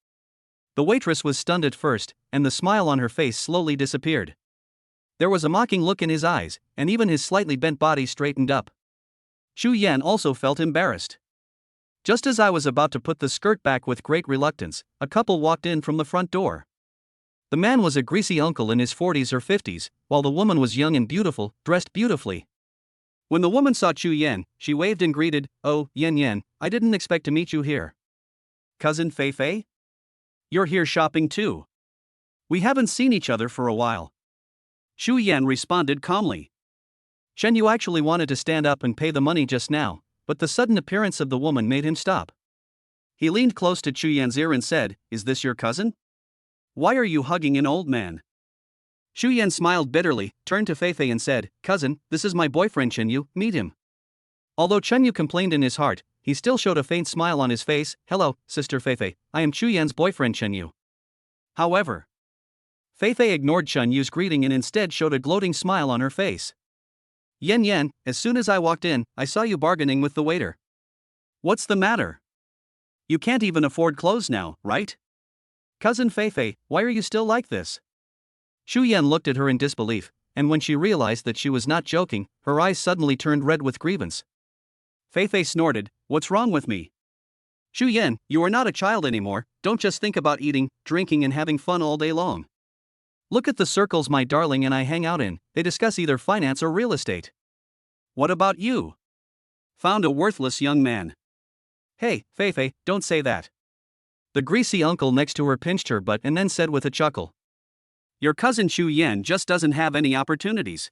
The waitress was stunned at first, and the smile on her face slowly disappeared. There was a mocking look in his eyes, and even his slightly bent body straightened up. Shu Yan also felt embarrassed. Just as I was about to put the skirt back with great reluctance, a couple walked in from the front door. The man was a greasy uncle in his 40s or 50s, while the woman was young and beautiful, dressed beautifully. When the woman saw Chu Yan, she waved and greeted, "Oh, Yan Yan, I didn't expect to meet you here. Cousin Fei Fei? You're here shopping too. We haven't seen each other for a while." Shu Yan responded calmly. Shen Yu actually wanted to stand up and pay the money just now, but the sudden appearance of the woman made him stop. He leaned close to Chu Yan's ear and said, "Is this your cousin? Why are you hugging an old man?" Shu Yan smiled bitterly, turned to Fei Fei and said, "Cousin, this is my boyfriend Chen Yu, meet him." Although Chen Yu complained in his heart, he still showed a faint smile on his face. "Hello, Sister Fei Fei, I am Chu Yan's boyfriend Chen Yu." However, Fei Fei ignored Chen Yu's greeting and instead showed a gloating smile on her face. "Yan Yan, as soon as I walked in, I saw you bargaining with the waiter. What's the matter? You can't even afford clothes now, right? Cousin Fei Fei, why are you still like this?" Shu Yan looked at her in disbelief, and when she realized that she was not joking, her eyes suddenly turned red with grievance. Fei Fei snorted, "What's wrong with me? Shu Yan, you are not a child anymore, don't just think about eating, drinking and having fun all day long. Look at the circles my darling and I hang out in, they discuss either finance or real estate. What about you? Found a worthless young man." "Hey, Fei Fei, don't say that." The greasy uncle next to her pinched her butt and then said with a chuckle, "Your cousin Chu Yan just doesn't have any opportunities.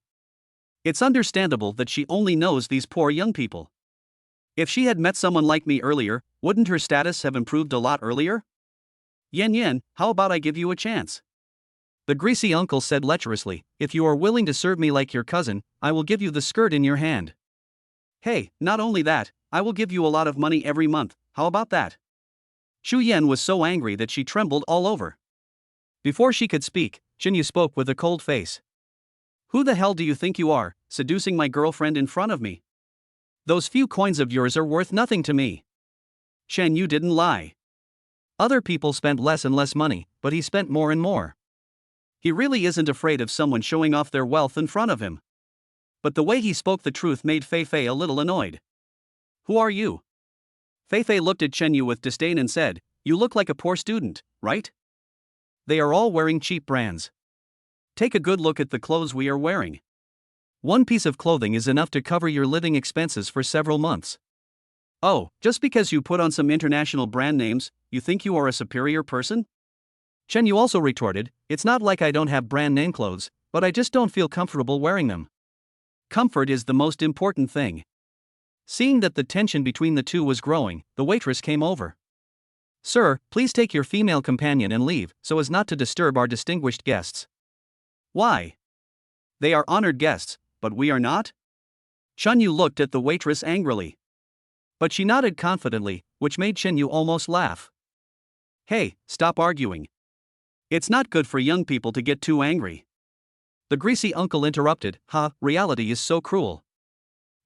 It's understandable that she only knows these poor young people. If she had met someone like me earlier, wouldn't her status have improved a lot earlier? Yan Yan, how about I give you a chance?" The greasy uncle said lecherously, "If you are willing to serve me like your cousin, I will give you the skirt in your hand. Hey, not only that, I will give you a lot of money every month, how about that?" Shu Yan was so angry that she trembled all over. Before she could speak, Chen Yu spoke with a cold face. "Who the hell do you think you are, seducing my girlfriend in front of me? Those few coins of yours are worth nothing to me." Shen Yu didn't lie. Other people spent less and less money, but he spent more and more. He really isn't afraid of someone showing off their wealth in front of him. But the way he spoke the truth made Fei Fei a little annoyed. "Who are you?" Fei Fei looked at Chen Yu with disdain and said, "You look like a poor student, right? They are all wearing cheap brands. Take a good look at the clothes we are wearing. One piece of clothing is enough to cover your living expenses for several months. Oh, just because you put on some international brand names, you think you are a superior person?" Chen Yu also retorted, "It's not like I don't have brand name clothes, but I just don't feel comfortable wearing them. Comfort is the most important thing." Seeing that the tension between the two was growing, the waitress came over. "Sir, please take your female companion and leave, so as not to disturb our distinguished guests." "Why? They are honored guests, but we are not?" Chen Yu looked at the waitress angrily. But she nodded confidently, which made Chen Yu almost laugh. "Hey, stop arguing. It's not good for young people to get too angry." The greasy uncle interrupted, Reality is so cruel.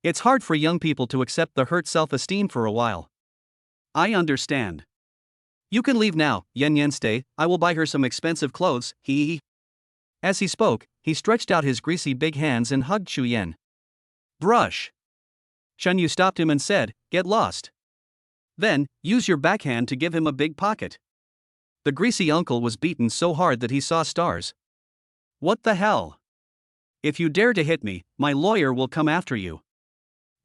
It's hard for young people to accept the hurt self-esteem for a while." "I understand. You can leave now, Yan Yan stay, I will buy her some expensive clothes, he." As he spoke, he stretched out his greasy big hands and hugged Chu Yan. "Brush." Shen Yu stopped him and said, "Get lost. Then, use your backhand to give him a big pocket." The greasy uncle was beaten so hard that he saw stars. "What the hell? If you dare to hit me, my lawyer will come after you."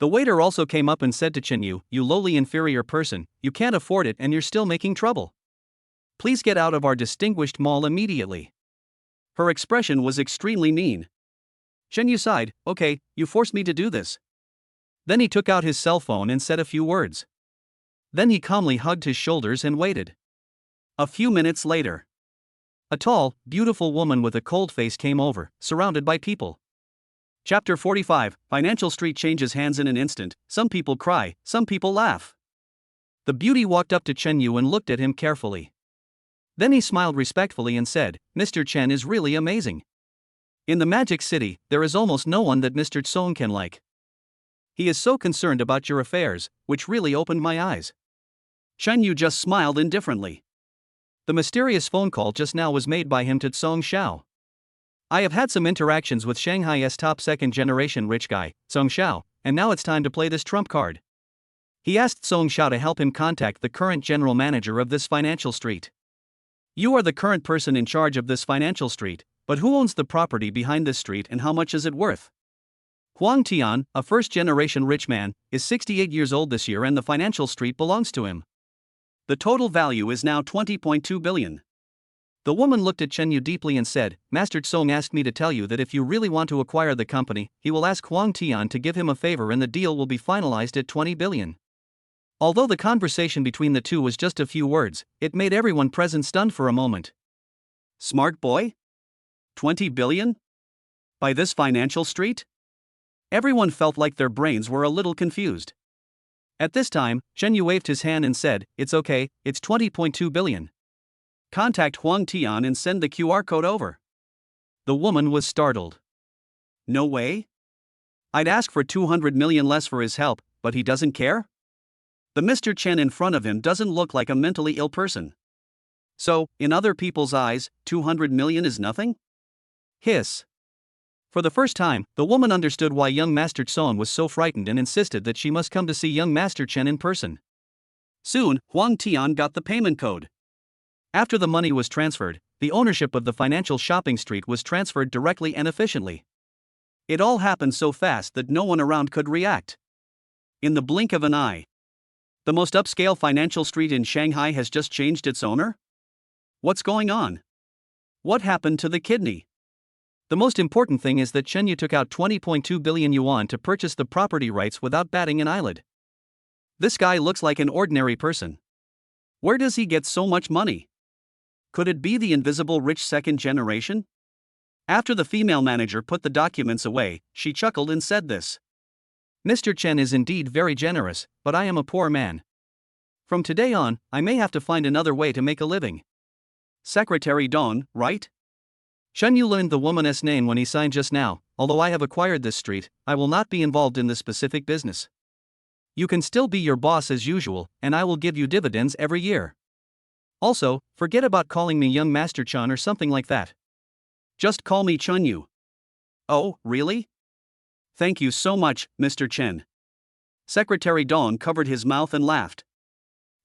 The waiter also came up and said to Chen Yu, "You lowly inferior person, you can't afford it and you're still making trouble. Please get out of our distinguished mall immediately." Her expression was extremely mean. Chen Yu sighed, "Okay, you forced me to do this." Then he took out his cell phone and said a few words. Then he calmly hugged his shoulders and waited. A few minutes later, a tall, beautiful woman with a cold face came over, surrounded by people. Chapter 45, Financial Street changes hands in an instant. Some people cry, some people laugh. The beauty walked up to Chen Yu and looked at him carefully. Then he smiled respectfully and said, "Mr. Chen is really amazing. In the Magic City, there is almost no one that Mr. Song can like. He is so concerned about your affairs, which really opened my eyes." Chen Yu just smiled indifferently. The mysterious phone call just now was made by him to Song Xiao. "I have had some interactions with Shanghai's top second-generation rich guy, Song Xiao, and now it's time to play this trump card." He asked Song Xiao to help him contact the current general manager of this financial street. "You are the current person in charge of this financial street, but who owns the property behind this street and how much is it worth?" Huang Tian, a first-generation rich man, is 68 years old this year and the financial street belongs to him. The total value is now 20.2 billion. The woman looked at Chen Yu deeply and said, "Master Song asked me to tell you that if you really want to acquire the company, he will ask Huang Tian to give him a favor and the deal will be finalized at 20 billion. Although the conversation between the two was just a few words, it made everyone present stunned for a moment. Smart boy? 20 billion? By this financial street? Everyone felt like their brains were a little confused. At this time, Chen Yu waved his hand and said, "It's okay, it's 20.2 billion. Contact Huang Tian and send the QR code over." The woman was startled. "No way? I'd ask for 200 million less for his help, but he doesn't care?" The Mr. Chen in front of him doesn't look like a mentally ill person. So, in other people's eyes, 200 million is nothing? Hiss. For the first time, the woman understood why young Master Song was so frightened and insisted that she must come to see young Master Chen in person. Soon, Huang Tian got the payment code. After the money was transferred, the ownership of the financial shopping street was transferred directly and efficiently. It all happened so fast that no one around could react. In the blink of an eye, the most upscale financial street in Shanghai has just changed its owner? What's going on? What happened to the kidney? The most important thing is that Chen Yu took out 20.2 billion yuan to purchase the property rights without batting an eyelid. This guy looks like an ordinary person. Where does he get so much money? Could it be the invisible rich second generation? After the female manager put the documents away, she chuckled and said this. "Mr. Chen is indeed very generous, but I am a poor man. From today on, I may have to find another way to make a living." Secretary Dong, right? Chen Yu learned the woman's name when he signed just now. "Although I have acquired this street, I will not be involved in this specific business. You can still be your boss as usual, and I will give you dividends every year. Also, forget about calling me young Master Chen or something like that. Just call me Chen Yu." "Oh, really? Thank you so much, Mr. Chen." Secretary Dong covered his mouth and laughed.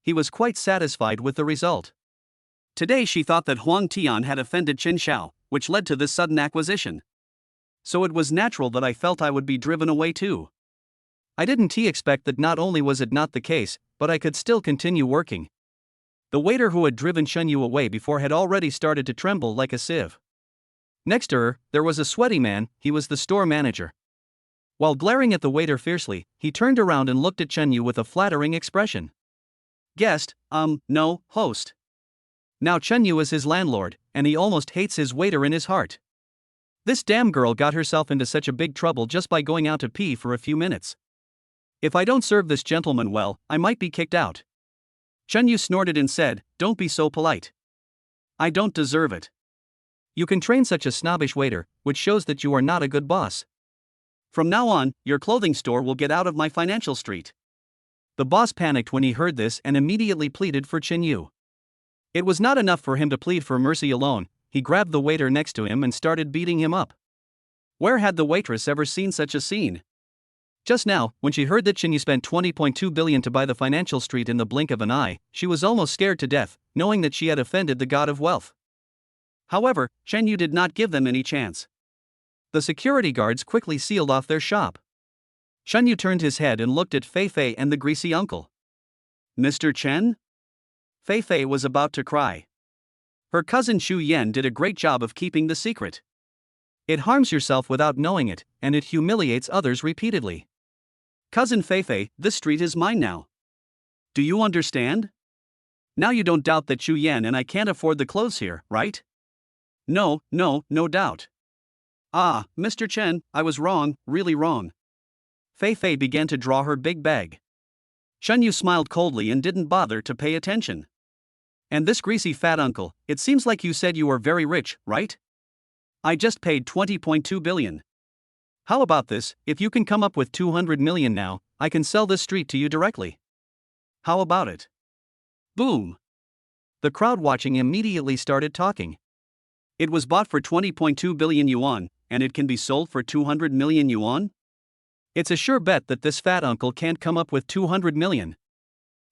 He was quite satisfied with the result. Today she thought that Huang Tian had offended Chen Xiao, which led to this sudden acquisition. So it was natural that I felt I would be driven away too. I didn't expect that not only was it not the case, but I could still continue working." The waiter who had driven Chen Yu away before had already started to tremble like a sieve. Next to her, there was a sweaty man. He was the store manager. While glaring at the waiter fiercely, he turned around and looked at Chen Yu with a flattering expression. "Guest, no, host." Now Chen Yu is his landlord, and he almost hates his waiter in his heart. This damn girl got herself into such a big trouble just by going out to pee for a few minutes. If I don't serve this gentleman well, I might be kicked out. Chen Yu snorted and said, "Don't be so polite. I don't deserve it." You can train such a snobbish waiter, which shows that you are not a good boss. From now on, your clothing store will get out of my financial street. The boss panicked when he heard this and immediately pleaded for Chen Yu. It was not enough for him to plead for mercy alone. He grabbed the waiter next to him and started beating him up. Where had the waitress ever seen such a scene? Just now, when she heard that Chen Yu spent 20.2 billion to buy the financial street in the blink of an eye, she was almost scared to death, knowing that she had offended the god of wealth. However, Chen Yu did not give them any chance. The security guards quickly sealed off their shop. Chen Yu turned his head and looked at Fei Fei and the greasy uncle. "Mr. Chen?" Fei Fei was about to cry. Her cousin Xu Yan did a great job of keeping the secret. It harms yourself without knowing it, and it humiliates others repeatedly. "Cousin Fei Fei, this street is mine now." Do you understand? Now you don't doubt that Chu Yan and I can't afford the clothes here, right? No, no doubt. Ah, Mr. Chen, I was wrong, really wrong. Fei Fei began to draw her big bag. Shen Yu smiled coldly and didn't bother to pay attention. And this greasy fat uncle, it seems like you said you were very rich, right? I just paid 20.2 billion. How about this, if you can come up with 200 million now, I can sell this street to you directly. How about it? Boom. The crowd watching immediately started talking. It was bought for 20.2 billion yuan, and it can be sold for 200 million yuan? It's a sure bet that this fat uncle can't come up with 200 million.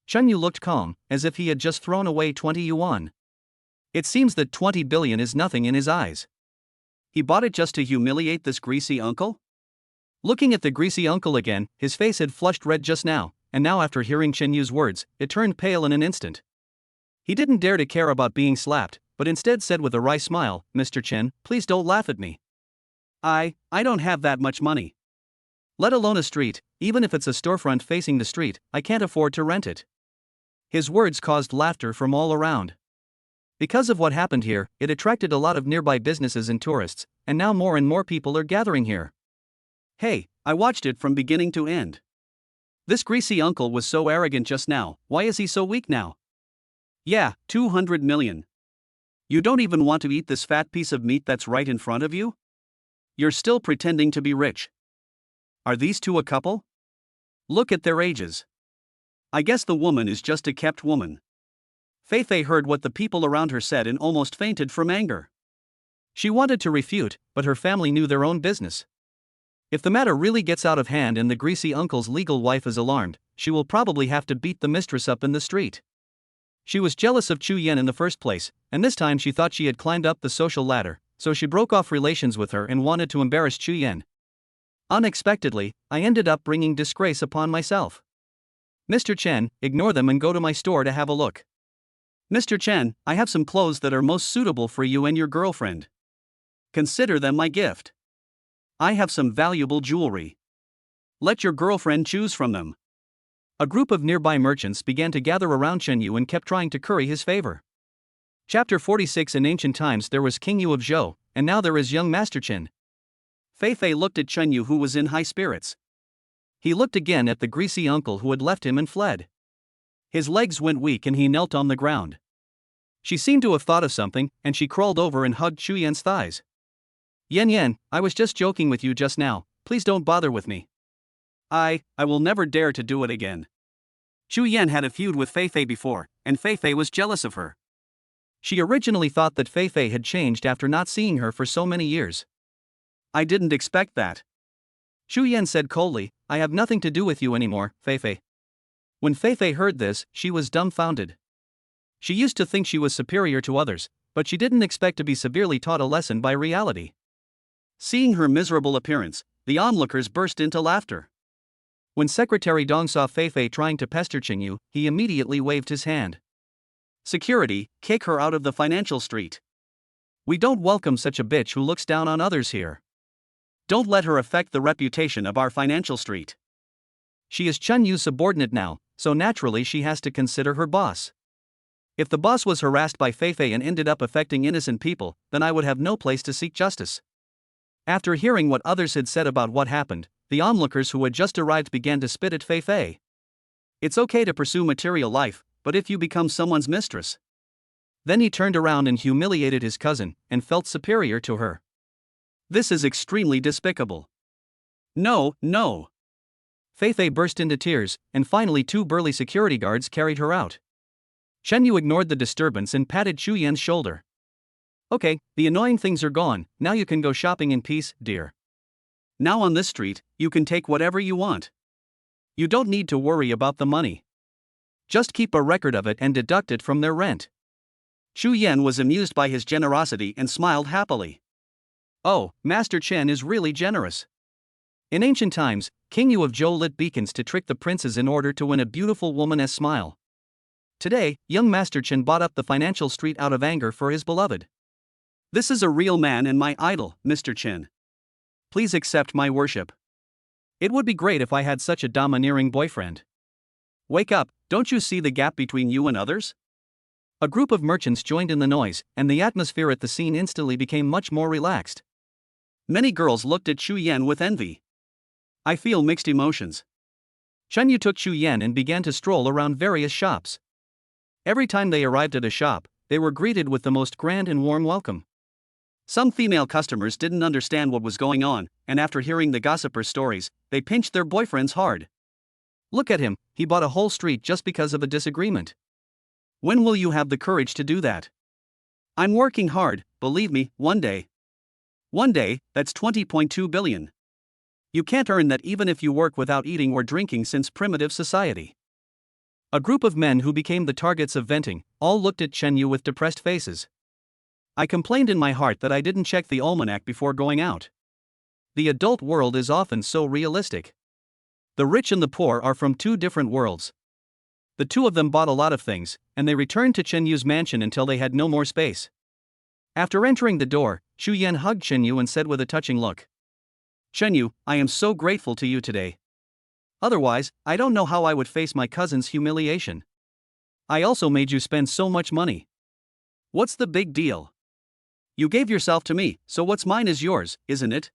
Chen Yu looked calm, as if he had just thrown away 20 yuan. It seems that 20 billion is nothing in his eyes. He bought it just to humiliate this greasy uncle? Looking at the greasy uncle again, his face had flushed red just now, and now after hearing Chen Yu's words, it turned pale in an instant. He didn't dare to care about being slapped, but instead said with a wry smile, Mr. Chen, please don't laugh at me. I don't have that much money. Let alone a street, even if it's a storefront facing the street, I can't afford to rent it. His words caused laughter from all around. Because of what happened here, it attracted a lot of nearby businesses and tourists, and now more and more people are gathering here. Hey, I watched it from beginning to end. This greasy uncle was so arrogant just now, why is he so weak now? Yeah, 200 million. You don't even want to eat this fat piece of meat that's right in front of you? You're still pretending to be rich. Are these two a couple? Look at their ages. I guess the woman is just a kept woman. Fei Fei heard what the people around her said and almost fainted from anger. She wanted to refute, but her family knew their own business. If the matter really gets out of hand and the greasy uncle's legal wife is alarmed, she will probably have to beat the mistress up in the street. She was jealous of Chu Yan in the first place, and this time she thought she had climbed up the social ladder, so she broke off relations with her and wanted to embarrass Chu Yan. Unexpectedly, I ended up bringing disgrace upon myself. Mr. Chen, ignore them and go to my store to have a look. Mr. Chen, I have some clothes that are most suitable for you and your girlfriend. Consider them my gift. I have some valuable jewelry. Let your girlfriend choose from them. A group of nearby merchants began to gather around Chen Yu and kept trying to curry his favor. Chapter 46. In ancient times there was King Yu of Zhou, and now there is young Master Chen. Fei Fei looked at Chen Yu, who was in high spirits. He looked again at the greasy uncle who had left him and fled. His legs went weak and he knelt on the ground. She seemed to have thought of something, and she crawled over and hugged Chu Yan's thighs. Yan, I was just joking with you just now, please don't bother with me. I will never dare to do it again. Chu Yan had a feud with Fei Fei before, and Fei Fei was jealous of her. She originally thought that Fei Fei had changed after not seeing her for so many years. I didn't expect that. Chu Yan said coldly, I have nothing to do with you anymore, Fei Fei. When Fei Fei heard this, she was dumbfounded. She used to think she was superior to others, but she didn't expect to be severely taught a lesson by reality. Seeing her miserable appearance, the onlookers burst into laughter. When Secretary Dong saw Fei Fei trying to pester Chen Yu, he immediately waved his hand. Security, kick her out of the financial street. We don't welcome such a bitch who looks down on others here. Don't let her affect the reputation of our financial street. She is Chen Yu's subordinate now, so naturally she has to consider her boss. If the boss was harassed by Fei Fei and ended up affecting innocent people, then I would have no place to seek justice. After hearing what others had said about what happened, the onlookers who had just arrived began to spit at Fei Fei. It's okay to pursue material life, but if you become someone's mistress. Then he turned around and humiliated his cousin, and felt superior to her. This is extremely despicable. No. Fei Fei burst into tears, and finally 2 burly security guards carried her out. Chen Yu ignored the disturbance and patted Chu Yan's shoulder. Okay, the annoying things are gone, now you can go shopping in peace, dear. Now on this street, you can take whatever you want. You don't need to worry about the money. Just keep a record of it and deduct it from their rent. Chu Yan was amused by his generosity and smiled happily. Oh, Master Chen is really generous. In ancient times, King Yu of Zhou lit beacons to trick the princes in order to win a beautiful woman's smile. Today, young Master Chen bought up the financial street out of anger for his beloved. This is a real man and my idol, Mr. Chen. Please accept my worship. It would be great if I had such a domineering boyfriend. Wake up, Don't you see the gap between you and others? A group of merchants joined in the noise, and the atmosphere at the scene instantly became much more relaxed. Many girls looked at Chu Yan with envy. I feel mixed emotions. Chen Yu took Chu Yan and began to stroll around various shops. Every time they arrived at a shop, they were greeted with the most grand and warm welcome. Some female customers didn't understand what was going on, and after hearing the gossipers' stories, they pinched their boyfriends hard. Look at him, he bought a whole street just because of a disagreement. When will you have the courage to do that? I'm working hard, believe me, one day. One day, that's 20.2 billion. You can't earn that even if you work without eating or drinking since primitive society. A group of men who became the targets of venting all looked at Chen Yu with depressed faces. I complained in my heart that I didn't check the almanac before going out. The adult world is often so realistic. The rich and the poor are from two different worlds. The two of them bought a lot of things, and they returned to Chen Yu's mansion until they had no more space. After entering the door, Chu Yan hugged Chen Yu and said with a touching look, Chen Yu, I am so grateful to you today. Otherwise, I don't know how I would face my cousin's humiliation. I also made you spend so much money. What's the big deal? You gave yourself to me, so what's mine is yours, isn't it?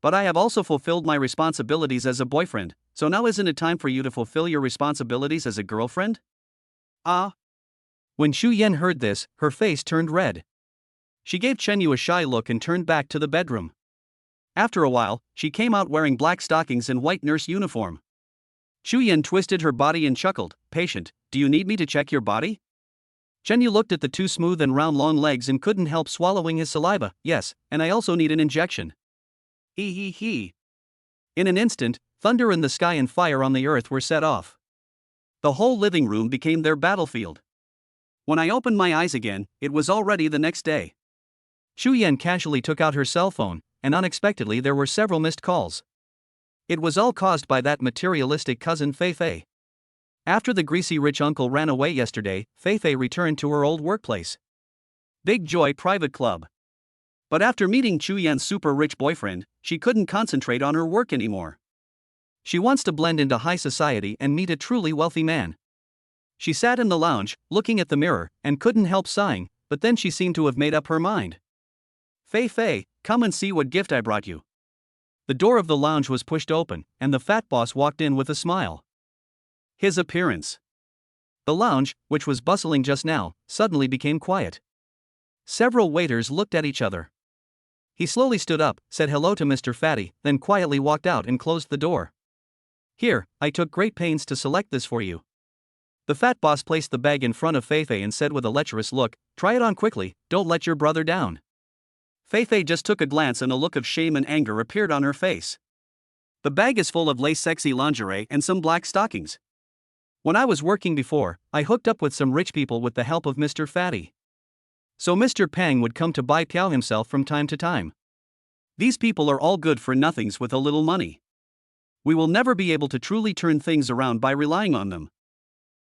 But I have also fulfilled my responsibilities as a boyfriend, so now isn't it time for you to fulfill your responsibilities as a girlfriend? Ah. When Chu Yan heard this, her face turned red. She gave Chen Yu a shy look and turned back to the bedroom. After a while, she came out wearing black stockings and white nurse uniform. Chu Yan twisted her body and chuckled, Patient, do you need me to check your body? Chen Yu looked at the two smooth and round long legs and couldn't help swallowing his saliva. Yes, and I also need an injection. In an instant, thunder in the sky and fire on the earth were set off. The whole living room became their battlefield. When I opened my eyes again, it was already the next day. Chu Yan casually took out her cell phone, and unexpectedly there were several missed calls. It was all caused by that materialistic cousin Fei Fei. After the greasy rich uncle ran away yesterday, Fei Fei returned to her old workplace. Big Joy Private Club. But after meeting Chu Yan's super rich boyfriend, she couldn't concentrate on her work anymore. She wants to blend into high society and meet a truly wealthy man. She sat in the lounge, looking at the mirror, and couldn't help sighing, but then she seemed to have made up her mind. Fei Fei, come and see what gift I brought you. The door of the lounge was pushed open, and the fat boss walked in with a smile. His appearance. The lounge, which was bustling just now, suddenly became quiet. Several waiters looked at each other. He slowly stood up, said hello to Mr. Fatty, then quietly walked out and closed the door. Here, I took great pains to select this for you. The fat boss placed the bag in front of Fei Fei and said with a lecherous look, Try it on quickly, don't let your brother down. Fei Fei just took a glance and a look of shame and anger appeared on her face. The bag is full of lace sexy lingerie and some black stockings. When I was working before, I hooked up with some rich people with the help of Mr. Fatty. So Mr. Pang would come to buy Piao himself from time to time. These people are all good for nothings with a little money. We will never be able to truly turn things around by relying on them.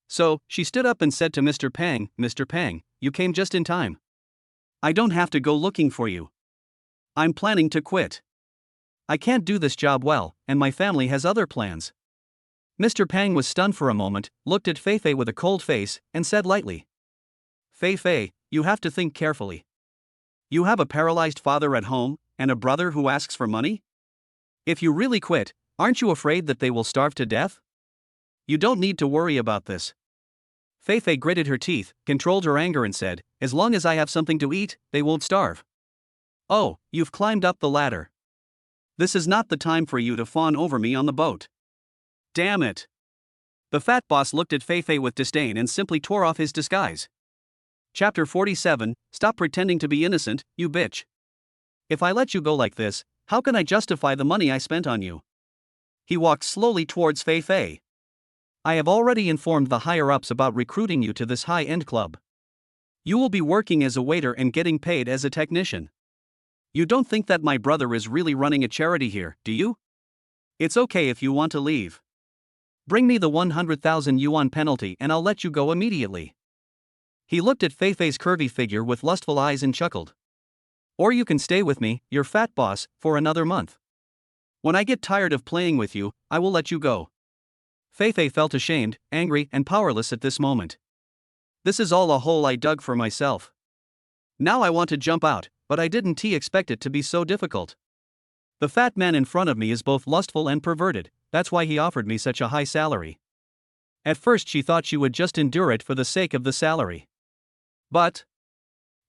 So, she stood up and said to Mr. Pang, you came just in time. I don't have to go looking for you. I'm planning to quit. I can't do this job well, and my family has other plans. Mr. Pang was stunned for a moment, looked at Fei Fei with a cold face, and said lightly, Fei Fei, you have to think carefully. You have a paralyzed father at home, and a brother who asks for money? If you really quit, aren't you afraid that they will starve to death? You don't need to worry about this. Fei Fei gritted her teeth, controlled her anger and said, As long as I have something to eat, they won't starve. Oh, you've climbed up the ladder. This is not the time for you to fawn over me on the boat. Damn it. The fat boss looked at Fei Fei with disdain and simply tore off his disguise. Chapter 47, Stop pretending to be innocent, you bitch. If I let you go like this, how can I justify the money I spent on you? He walked slowly towards Fei Fei. I have already informed the higher-ups about recruiting you to this high-end club. You will be working as a waiter and getting paid as a technician. You don't think that my brother is really running a charity here, do you? It's okay if you want to leave. Bring me the 100,000 yuan penalty and I'll let you go immediately. He looked at Fei Fei's curvy figure with lustful eyes and chuckled. Or you can stay with me, your fat boss, for another month. When I get tired of playing with you, I will let you go. Fei Fei felt ashamed, angry, and powerless at this moment. This is all a hole I dug for myself. Now I want to jump out, but I didn't expect it to be so difficult. The fat man in front of me is both lustful and perverted, that's why he offered me such a high salary. At first she thought she would just endure it for the sake of the salary. But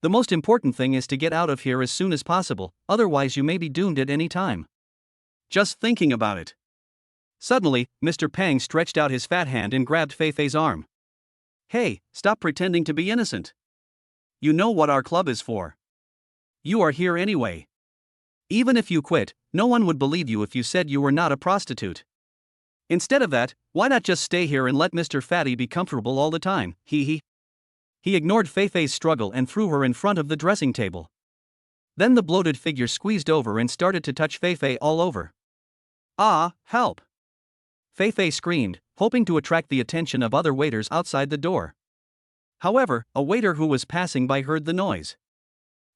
the most important thing is to get out of here as soon as possible, otherwise you may be doomed at any time. Just thinking about it. Suddenly, Mr. Pang stretched out his fat hand and grabbed Fei Fei's arm. Hey, stop pretending to be innocent. You know what our club is for. You are here anyway. Even if you quit, no one would believe you if you said you were not a prostitute. Instead of that, why not just stay here and let Mr. Fatty be comfortable all the time, hee. He ignored Fei Fei's struggle and threw her in front of the dressing table. Then the bloated figure squeezed over and started to touch Fei Fei all over. Ah, help! Fei Fei screamed, hoping to attract the attention of other waiters outside the door. However, a waiter who was passing by heard the noise.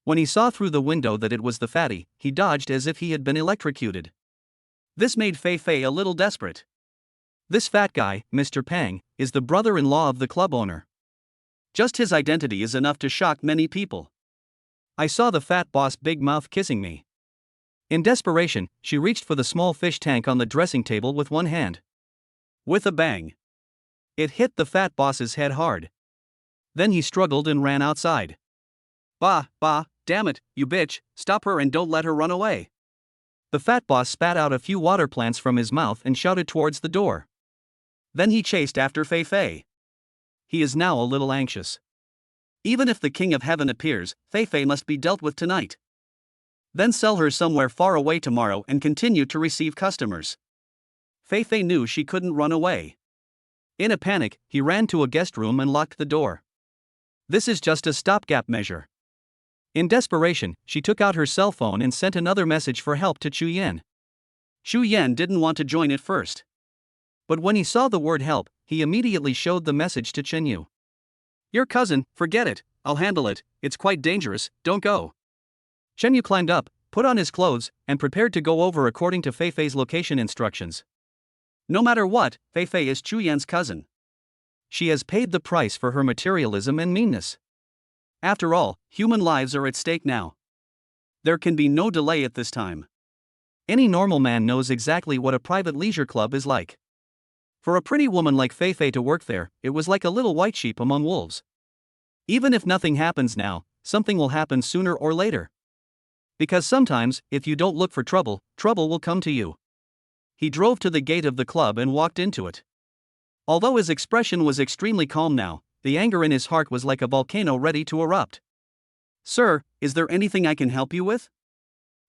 When he saw through the window that it was the fatty, he dodged as if he had been electrocuted. This made Fei Fei a little desperate. This fat guy, Mr. Pang, is the brother-in-law of the club owner. Just his identity is enough to shock many people. I saw the fat boss big mouth kissing me. In desperation, she reached for the small fish tank on the dressing table with one hand. With a bang. It hit the fat boss's head hard. Then he struggled and ran outside. Bah, damn it, you bitch, stop her and don't let her run away. The fat boss spat out a few water plants from his mouth and shouted towards the door. Then he chased after Fei Fei. He is now a little anxious. Even if the King of Heaven appears, Fei Fei must be dealt with tonight. Then sell her somewhere far away tomorrow and continue to receive customers. Fei Fei knew she couldn't run away. In a panic, he ran to a guest room and locked the door. This is just a stopgap measure. In desperation, she took out her cell phone and sent another message for help to Chu Yan. Chu Yan didn't want to join at first. But when he saw the word help, he immediately showed the message to Chen Yu. Your cousin, forget it, I'll handle it, it's quite dangerous, don't go. Chen Yu climbed up, put on his clothes, and prepared to go over according to Fei Fei's location instructions. No matter what, Fei Fei is Chu Yan's cousin. She has paid the price for her materialism and meanness. After all, human lives are at stake now. There can be no delay at this time. Any normal man knows exactly what a private leisure club is like. For a pretty woman like Fei Fei to work there, it was like a little white sheep among wolves. Even if nothing happens now, something will happen sooner or later. Because sometimes, if you don't look for trouble, trouble will come to you. He drove to the gate of the club and walked into it. Although his expression was extremely calm now, the anger in his heart was like a volcano ready to erupt. Sir, is there anything I can help you with?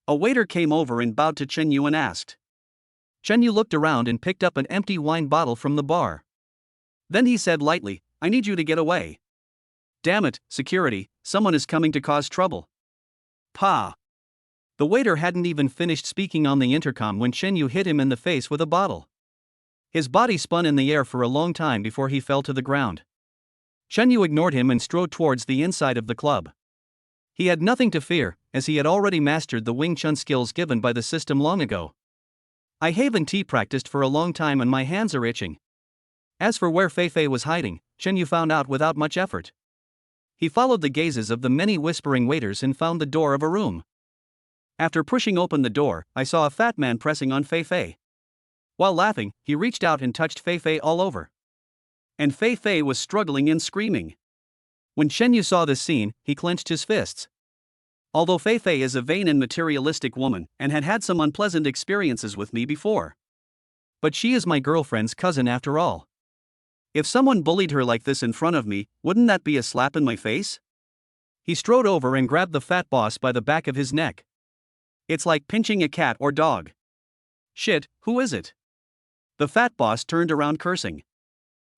A waiter came over and bowed to Chen Yu and asked. Chen Yu looked around and picked up an empty wine bottle from the bar. Then he said lightly, I need you to get away. Damn it, security, someone is coming to cause trouble. Pa! The waiter hadn't even finished speaking on the intercom when Chen Yu hit him in the face with a bottle. His body spun in the air for a long time before he fell to the ground. Chen Yu ignored him and strode towards the inside of the club. He had nothing to fear, as he had already mastered the Wing Chun skills given by the system long ago. I haven't practiced for a long time and my hands are itching. As for where Fei Fei was hiding, Chen Yu found out without much effort. He followed the gazes of the many whispering waiters and found the door of a room. After pushing open the door, I saw a fat man pressing on Fei Fei. While laughing, he reached out and touched Fei Fei all over. And Fei Fei was struggling and screaming. When Chen Yu saw this scene, he clenched his fists. Although Fei Fei is a vain and materialistic woman and had had some unpleasant experiences with me before. But she is my girlfriend's cousin after all. If someone bullied her like this in front of me, wouldn't that be a slap in my face? He strode over and grabbed the fat boss by the back of his neck. It's like pinching a cat or dog. Shit, who is it? The fat boss turned around cursing.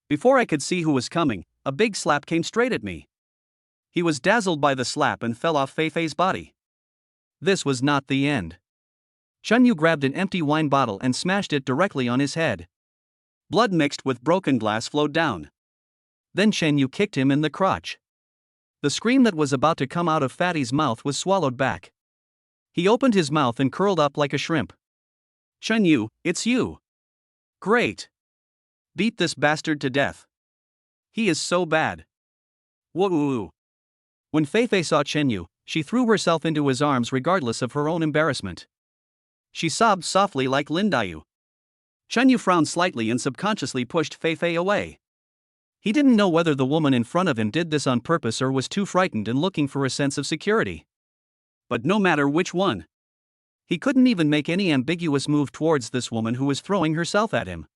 Before I could see who was coming, a big slap came straight at me. He was dazzled by the slap and fell off Fei Fei's body. This was not the end. Chen Yu grabbed an empty wine bottle and smashed it directly on his head. Blood mixed with broken glass flowed down. Then Chen Yu kicked him in the crotch. The scream that was about to come out of Fatty's mouth was swallowed back. He opened his mouth and curled up like a shrimp. Chen Yu, it's you. Great. Beat this bastard to death. He is so bad. Woo. When Fei saw Chen Yu, she threw herself into his arms regardless of her own embarrassment. She sobbed softly like Lindayu. Chen Yu frowned slightly and subconsciously pushed Fei away. He didn't know whether the woman in front of him did this on purpose or was too frightened and looking for a sense of security. But no matter which one, he couldn't even make any ambiguous move towards this woman who was throwing herself at him.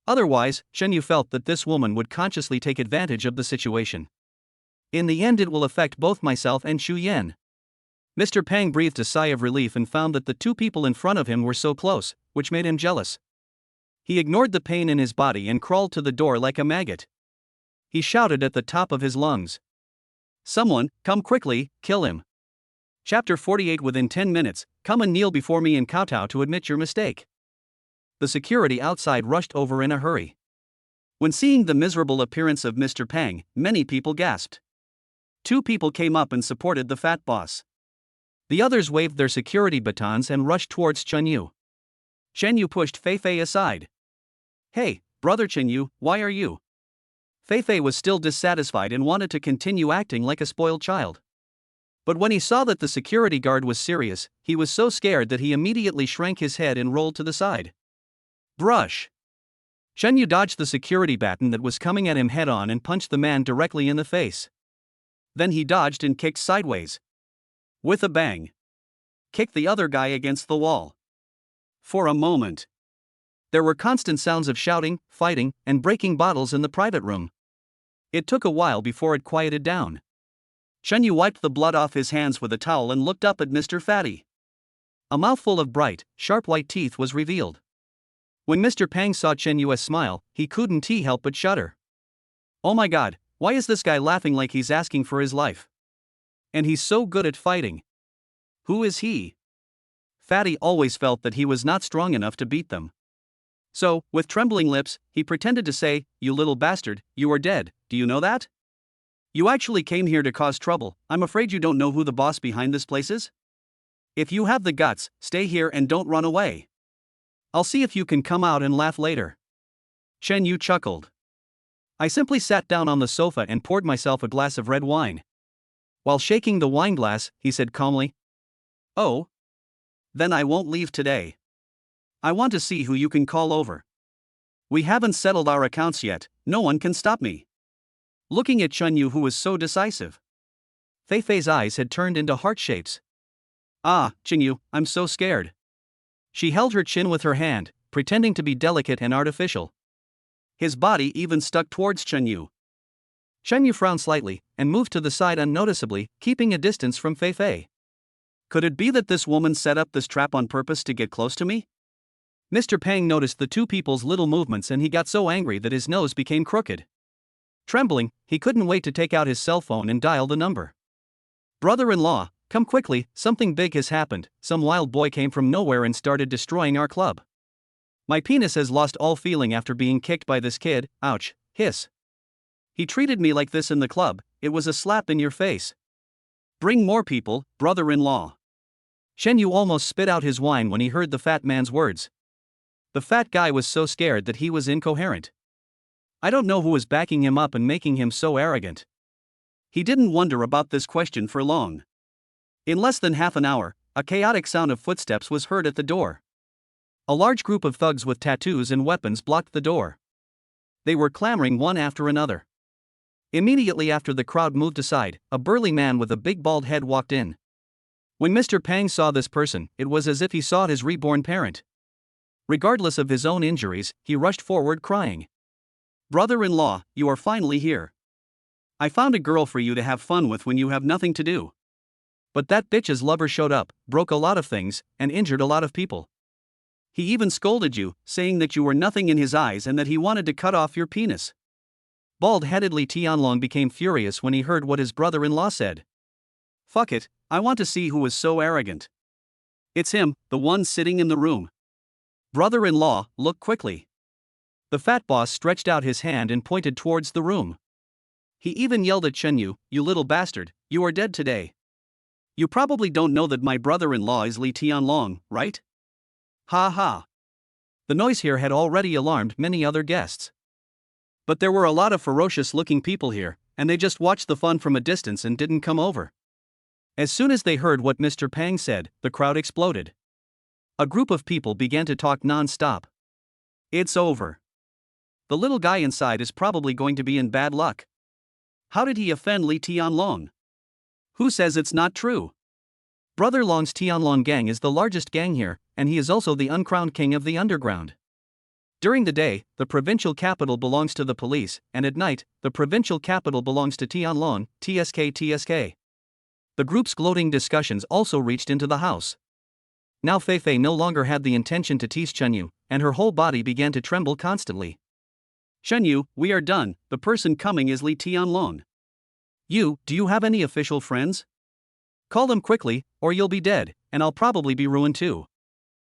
Otherwise, Chen Yu felt that this woman would consciously take advantage of the situation. In the end, it will affect both myself and Xu Yan. Mr. Pang breathed a sigh of relief and found that the two people in front of him were so close, which made him jealous. He ignored the pain in his body and crawled to the door like a maggot. He shouted at the top of his lungs. Someone, come quickly, kill him. Chapter 48. Within 10 minutes, come and kneel before me and kowtow to admit your mistake. The security outside rushed over in a hurry. When seeing the miserable appearance of Mr. Pang, many people gasped. 2 people came up and supported the fat boss. The others waved their security batons and rushed towards Chen Yu. Chen Yu pushed Fei aside. Hey, brother Chen Yu, why are you? Fei was still dissatisfied and wanted to continue acting like a spoiled child. But when he saw that the security guard was serious, he was so scared that he immediately shrank his head and rolled to the side. Brush! Chen Yu dodged the security baton that was coming at him head-on and punched the man directly in the face. Then he dodged and kicked sideways. With a bang. Kicked the other guy against the wall. For a moment, there were constant sounds of shouting, fighting, and breaking bottles in the private room. It took a while before it quieted down. Chen Yu wiped the blood off his hands with a towel and looked up at Mr. Fatty. A mouthful of bright, sharp white teeth was revealed. When Mr. Pang saw Chen Yu's smile, he couldn't help but shudder. Oh my god, why is this guy laughing like he's asking for his life? And he's so good at fighting. Who is he? Fatty always felt that he was not strong enough to beat them. So, with trembling lips, he pretended to say, "You little bastard, you are dead, do you know that? You actually came here to cause trouble. I'm afraid you don't know who the boss behind this place is? If you have the guts, stay here and don't run away. I'll see if you can come out and laugh later." Chen Yu chuckled. I simply sat down on the sofa and poured myself a glass of red wine. While shaking the wine glass, he said calmly, "Oh? Then I won't leave today. I want to see who you can call over. We haven't settled our accounts yet, no one can stop me." Looking at Chen Yu, who was so decisive, Fei's eyes had turned into heart shapes. "Ah, Chen Yu, I'm so scared." She held her chin with her hand, pretending to be delicate and artificial. His body even stuck towards Chen Yu. Chen Yu frowned slightly, and moved to the side unnoticeably, keeping a distance from Fei. Could it be that this woman set up this trap on purpose to get close to me? Mr. Pang noticed the two people's little movements and he got so angry that his nose became crooked. Trembling, he couldn't wait to take out his cell phone and dial the number. "Brother-in-law, come quickly, something big has happened. Some wild boy came from nowhere and started destroying our club. My penis has lost all feeling after being kicked by this kid, ouch, hiss. He treated me like this in the club, it was a slap in your face. Bring more people, brother-in-law." Chen Yu almost spit out his wine when he heard the fat man's words. The fat guy was so scared that he was incoherent. I don't know who was backing him up and making him so arrogant. He didn't wonder about this question for long. In less than half an hour, a chaotic sound of footsteps was heard at the door. A large group of thugs with tattoos and weapons blocked the door. They were clamoring one after another. Immediately after the crowd moved aside, a burly man with a big bald head walked in. When Mr. Pang saw this person, it was as if he saw his reborn parent. Regardless of his own injuries, he rushed forward crying, "Brother-in-law, you are finally here. I found a girl for you to have fun with when you have nothing to do." But that bitch's lover showed up, broke a lot of things, and injured a lot of people. He even scolded you, saying that you were nothing in his eyes and that he wanted to cut off your penis. Bald-headedly Tianlong became furious when he heard what his brother-in-law said. "Fuck it, I want to see who is so arrogant. It's him, the one sitting in the room. Brother-in-law, look quickly." The fat boss stretched out his hand and pointed towards the room. He even yelled at Chen Yu, "You little bastard, you are dead today. You probably don't know that my brother-in-law is Li Tianlong, right? Ha ha." The noise here had already alarmed many other guests. But there were a lot of ferocious-looking people here, and they just watched the fun from a distance and didn't come over. As soon as they heard what Mr. Pang said, the crowd exploded. A group of people began to talk non-stop. It's over. The little guy inside is probably going to be in bad luck. How did he offend Li Tianlong? Who says it's not true? Brother Long's Tianlong gang is the largest gang here, and he is also the uncrowned king of the underground. During the day, the provincial capital belongs to the police, and at night, the provincial capital belongs to Tianlong, TSK. The group's gloating discussions also reached into the house. Now Fei Fei no longer had the intention to tease Chenyu, and her whole body began to tremble constantly. Chenyu, we are done, the person coming is Li Tianlong. Do you have any official friends? Call them quickly, or you'll be dead, and I'll probably be ruined too.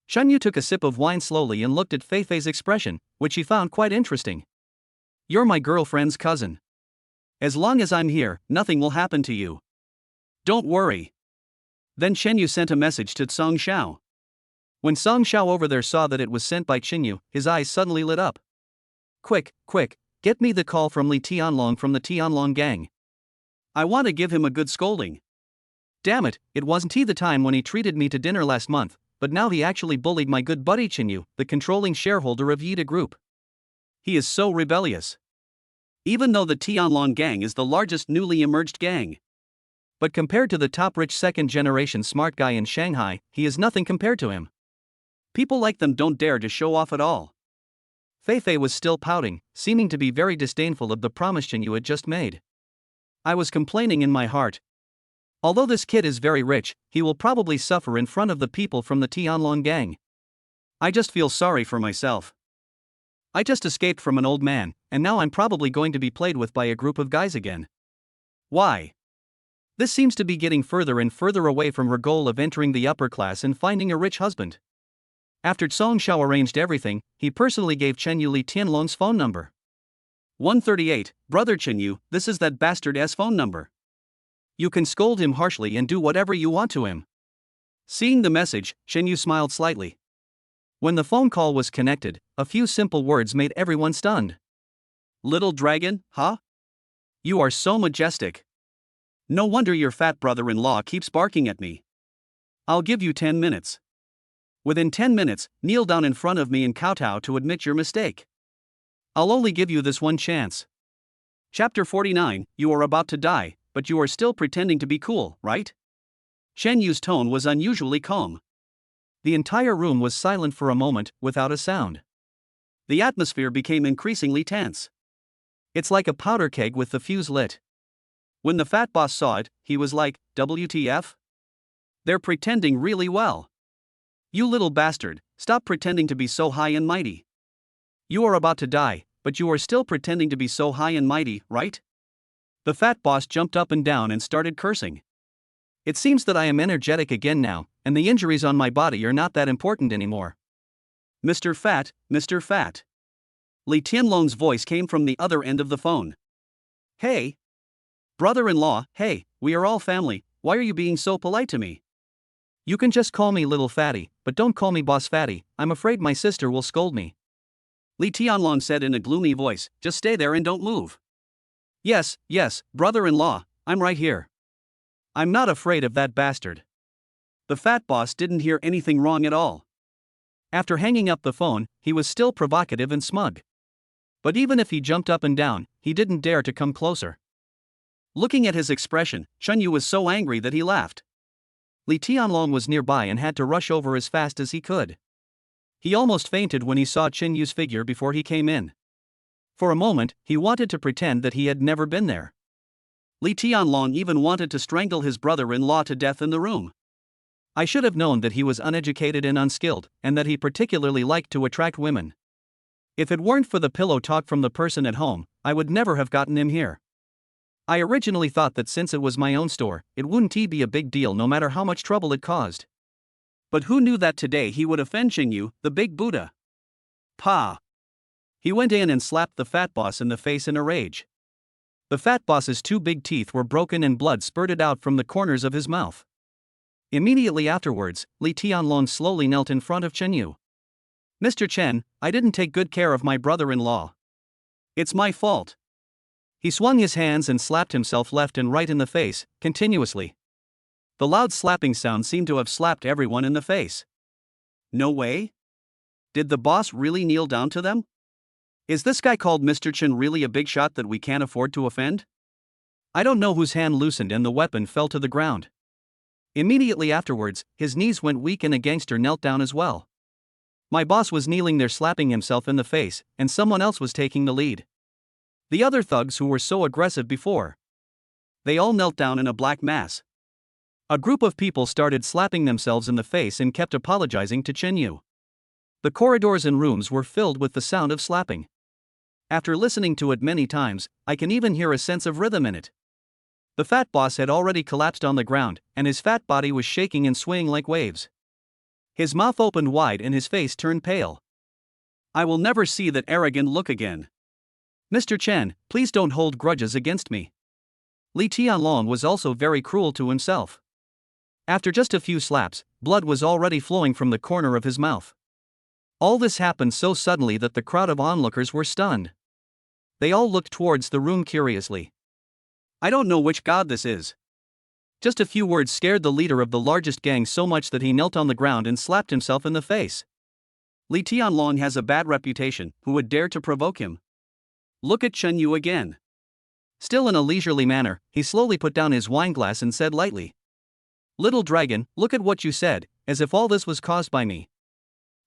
Chenyu took a sip of wine slowly and looked at Fei Fei's expression, which she found quite interesting. You're my girlfriend's cousin. As long as I'm here, nothing will happen to you. Don't worry. Then Chenyu sent a message to Song Xiao. When Song Xiao over there saw that it was sent by Chenyu, his eyes suddenly lit up. Quick, get me the call from Li Tianlong from the Tianlong gang. I want to give him a good scolding. Damn it, it wasn't he the time when he treated me to dinner last month, but now he actually bullied my good buddy Chenyu, the controlling shareholder of Yida Group. He is so rebellious. Even though the Tianlong gang is the largest newly emerged gang. But compared to the top rich second-generation smart guy in Shanghai, he is nothing compared to him. People like them don't dare to show off at all. Fei Fei was still pouting, seeming to be very disdainful of the promise Chenyu had just made. I was complaining in my heart. Although this kid is very rich, he will probably suffer in front of the people from the Tianlong gang. I just feel sorry for myself. I just escaped from an old man, and now I'm probably going to be played with by a group of guys again. Why? This seems to be getting further and further away from her goal of entering the upper class and finding a rich husband. After Song Xiao arranged everything, he personally gave Chenyu Li Tianlong's phone number. 138, Brother Chenyu, this is that bastard's phone number. You can scold him harshly and do whatever you want to him. Seeing the message, Chenyu smiled slightly. When the phone call was connected, a few simple words made everyone stunned. Little dragon, huh? You are so majestic. No wonder your fat brother-in-law keeps barking at me. I'll give you 10 minutes. Within 10 minutes, kneel down in front of me and kowtow to admit your mistake. I'll only give you this one chance. Chapter 49, you are about to die, but you are still pretending to be cool, right? Chenyu's tone was unusually calm. The entire room was silent for a moment, without a sound. The atmosphere became increasingly tense. It's like a powder keg with the fuse lit. When the fat boss saw it, he was like, WTF? They're pretending really well. You little bastard, stop pretending to be so high and mighty. You are about to die, but you are still pretending to be so high and mighty, right? The fat boss jumped up and down and started cursing. It seems that I am energetic again now, and the injuries on my body are not that important anymore. Mr. Fat, Mr. Fat. Li Tianlong's voice came from the other end of the phone. Hey. Brother-in-law, hey, we are all family, why are you being so polite to me? You can just call me Little Fatty, but don't call me Boss Fatty, I'm afraid my sister will scold me. Li Tianlong said in a gloomy voice, just stay there and don't move. Yes, brother-in-law, I'm right here. I'm not afraid of that bastard. The fat boss didn't hear anything wrong at all. After hanging up the phone, he was still provocative and smug. But even if he jumped up and down, he didn't dare to come closer. Looking at his expression, Chenyu was so angry that he laughed. Li Tianlong was nearby and had to rush over as fast as he could. He almost fainted when he saw Chenyu's figure before he came in. For a moment, he wanted to pretend that he had never been there. Li Tianlong even wanted to strangle his brother-in-law to death in the room. I should have known that he was uneducated and unskilled, and that he particularly liked to attract women. If it weren't for the pillow talk from the person at home, I would never have gotten him here. I originally thought that since it was my own store, it wouldn't be a big deal no matter how much trouble it caused. But who knew that today he would offend Chenyu, the big Buddha? Pa! He went in and slapped the fat boss in the face in a rage. The fat boss's two big teeth were broken and blood spurted out from the corners of his mouth. Immediately afterwards, Li Tianlong slowly knelt in front of Chenyu. Mr. Chen, I didn't take good care of my brother-in-law. It's my fault. He swung his hands and slapped himself left and right in the face, continuously. The loud slapping sound seemed to have slapped everyone in the face. No way? Did the boss really kneel down to them? Is this guy called Mr. Chen really a big shot that we can't afford to offend? I don't know whose hand loosened and the weapon fell to the ground. Immediately afterwards, his knees went weak and a gangster knelt down as well. My boss was kneeling there slapping himself in the face, and someone else was taking the lead. The other thugs who were so aggressive before. They all knelt down in a black mass. A group of people started slapping themselves in the face and kept apologizing to Chen Yu. The corridors and rooms were filled with the sound of slapping. After listening to it many times, I can even hear a sense of rhythm in it. The fat boss had already collapsed on the ground, and his fat body was shaking and swaying like waves. His mouth opened wide and his face turned pale. I will never see that arrogant look again. Mr. Chen, please don't hold grudges against me. Li Tianlong was also very cruel to himself. After just a few slaps, blood was already flowing from the corner of his mouth. All this happened so suddenly that the crowd of onlookers were stunned. They all looked towards the room curiously. I don't know which god this is. Just a few words scared the leader of the largest gang so much that he knelt on the ground and slapped himself in the face. Li Tianlong has a bad reputation. Who would dare to provoke him? Look at Chen Yu again. Still in a leisurely manner, he slowly put down his wineglass and said lightly, "Little dragon, look at what you said, as if all this was caused by me."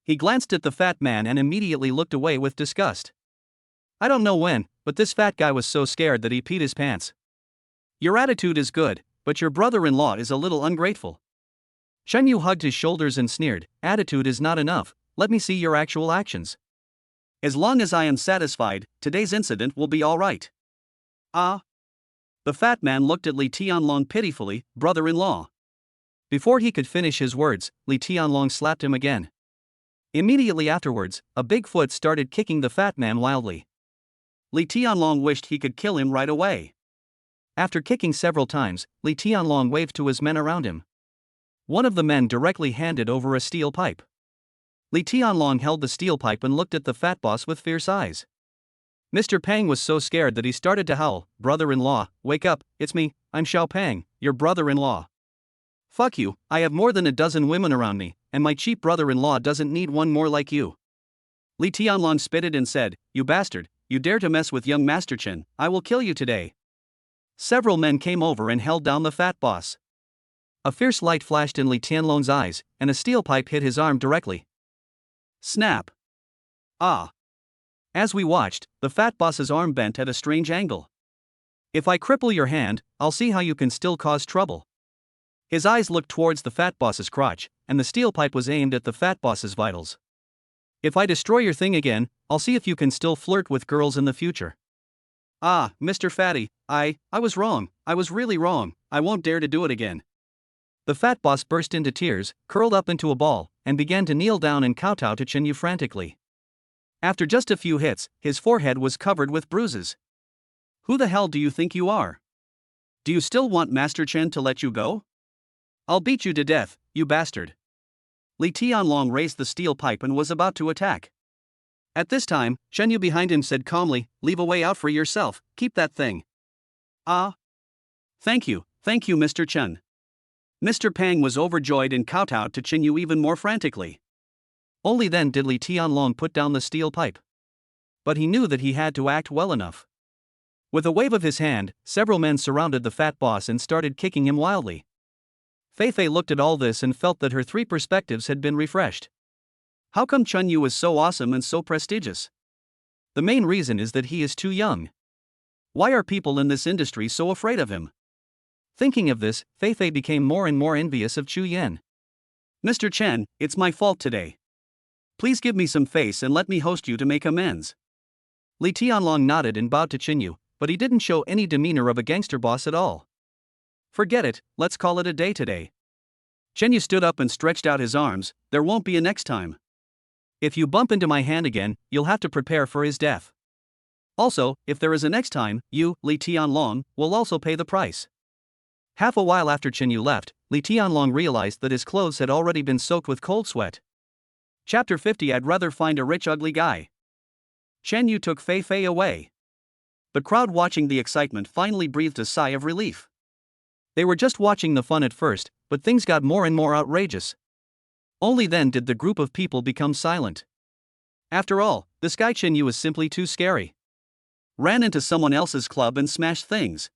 He glanced at the fat man and immediately looked away with disgust. I don't know when, but this fat guy was so scared that he peed his pants. Your attitude is good, but your brother-in-law is a little ungrateful. Chen Yu hugged his shoulders and sneered, "Attitude is not enough, let me see your actual actions." As long as I am satisfied, today's incident will be all right. Ah. The fat man looked at Li Tianlong pitifully. Brother-in-law. Before he could finish his words, Li Tianlong slapped him again. Immediately afterwards, a big foot started kicking the fat man wildly. Li Tianlong wished he could kill him right away. After kicking several times, Li Tianlong waved to his men around him. One of the men directly handed over a steel pipe. Li Tianlong held the steel pipe and looked at the fat boss with fierce eyes. Mr. Pang was so scared that he started to howl, "Brother-in-law, wake up, it's me, I'm Xiao Pang, your brother-in-law. Fuck you, I have more than a dozen women around me, and my cheap brother-in-law doesn't need one more like you." Li Tianlong spitted and said, "You bastard, you dare to mess with young Master Chen, I will kill you today." Several men came over and held down the fat boss. A fierce light flashed in Li Tianlong's eyes, and a steel pipe hit his arm directly. Snap. Ah. As we watched, the fat boss's arm bent at a strange angle. "If I cripple your hand, I'll see how you can still cause trouble." His eyes looked towards the fat boss's crotch, and the steel pipe was aimed at the fat boss's vitals. "If I destroy your thing again, I'll see if you can still flirt with girls in the future." Ah, Mr. Fatty, I was wrong, I was really wrong, I won't dare to do it again. The fat boss burst into tears, curled up into a ball, and began to kneel down and kowtow to Chen Yu frantically. After just a few hits, his forehead was covered with bruises. Who the hell do you think you are? Do you still want Master Chen to let you go? I'll beat you to death, you bastard. Li Tianlong raised the steel pipe and was about to attack. At this time, Chen Yu behind him said calmly, "Leave a way out for yourself, keep that thing." Ah. Thank you, Mr. Chen. Mr. Pang was overjoyed and kowtowed to Chen Yu even more frantically. Only then did Li Tianlong put down the steel pipe. But he knew that he had to act well enough. With a wave of his hand, several men surrounded the fat boss and started kicking him wildly. Fei Fei looked at all this and felt that her three perspectives had been refreshed. How come Chen Yu is so awesome and so prestigious? The main reason is that he is too young. Why are people in this industry so afraid of him? Thinking of this, Fei Fei became more and more envious of Chu Yan. Mr. Chen, it's my fault today. Please give me some face and let me host you to make amends. Li Tianlong nodded and bowed to Chen Yu, but he didn't show any demeanor of a gangster boss at all. Forget it, let's call it a day today. Chen Yu stood up and stretched out his arms. There won't be a next time. If you bump into my hand again, you'll have to prepare for his death. Also, if there is a next time, you, Li Tianlong, will also pay the price. Half a while after Chen Yu left, Li Tianlong realized that his clothes had already been soaked with cold sweat. Chapter 50. I'd rather find a rich ugly guy. Chen Yu took Fei Fei away. The crowd watching the excitement finally breathed a sigh of relief. They were just watching the fun at first, but things got more and more outrageous. Only then did the group of people become silent. After all, this guy Chen Yu is simply too scary. Ran into someone else's club and smashed things.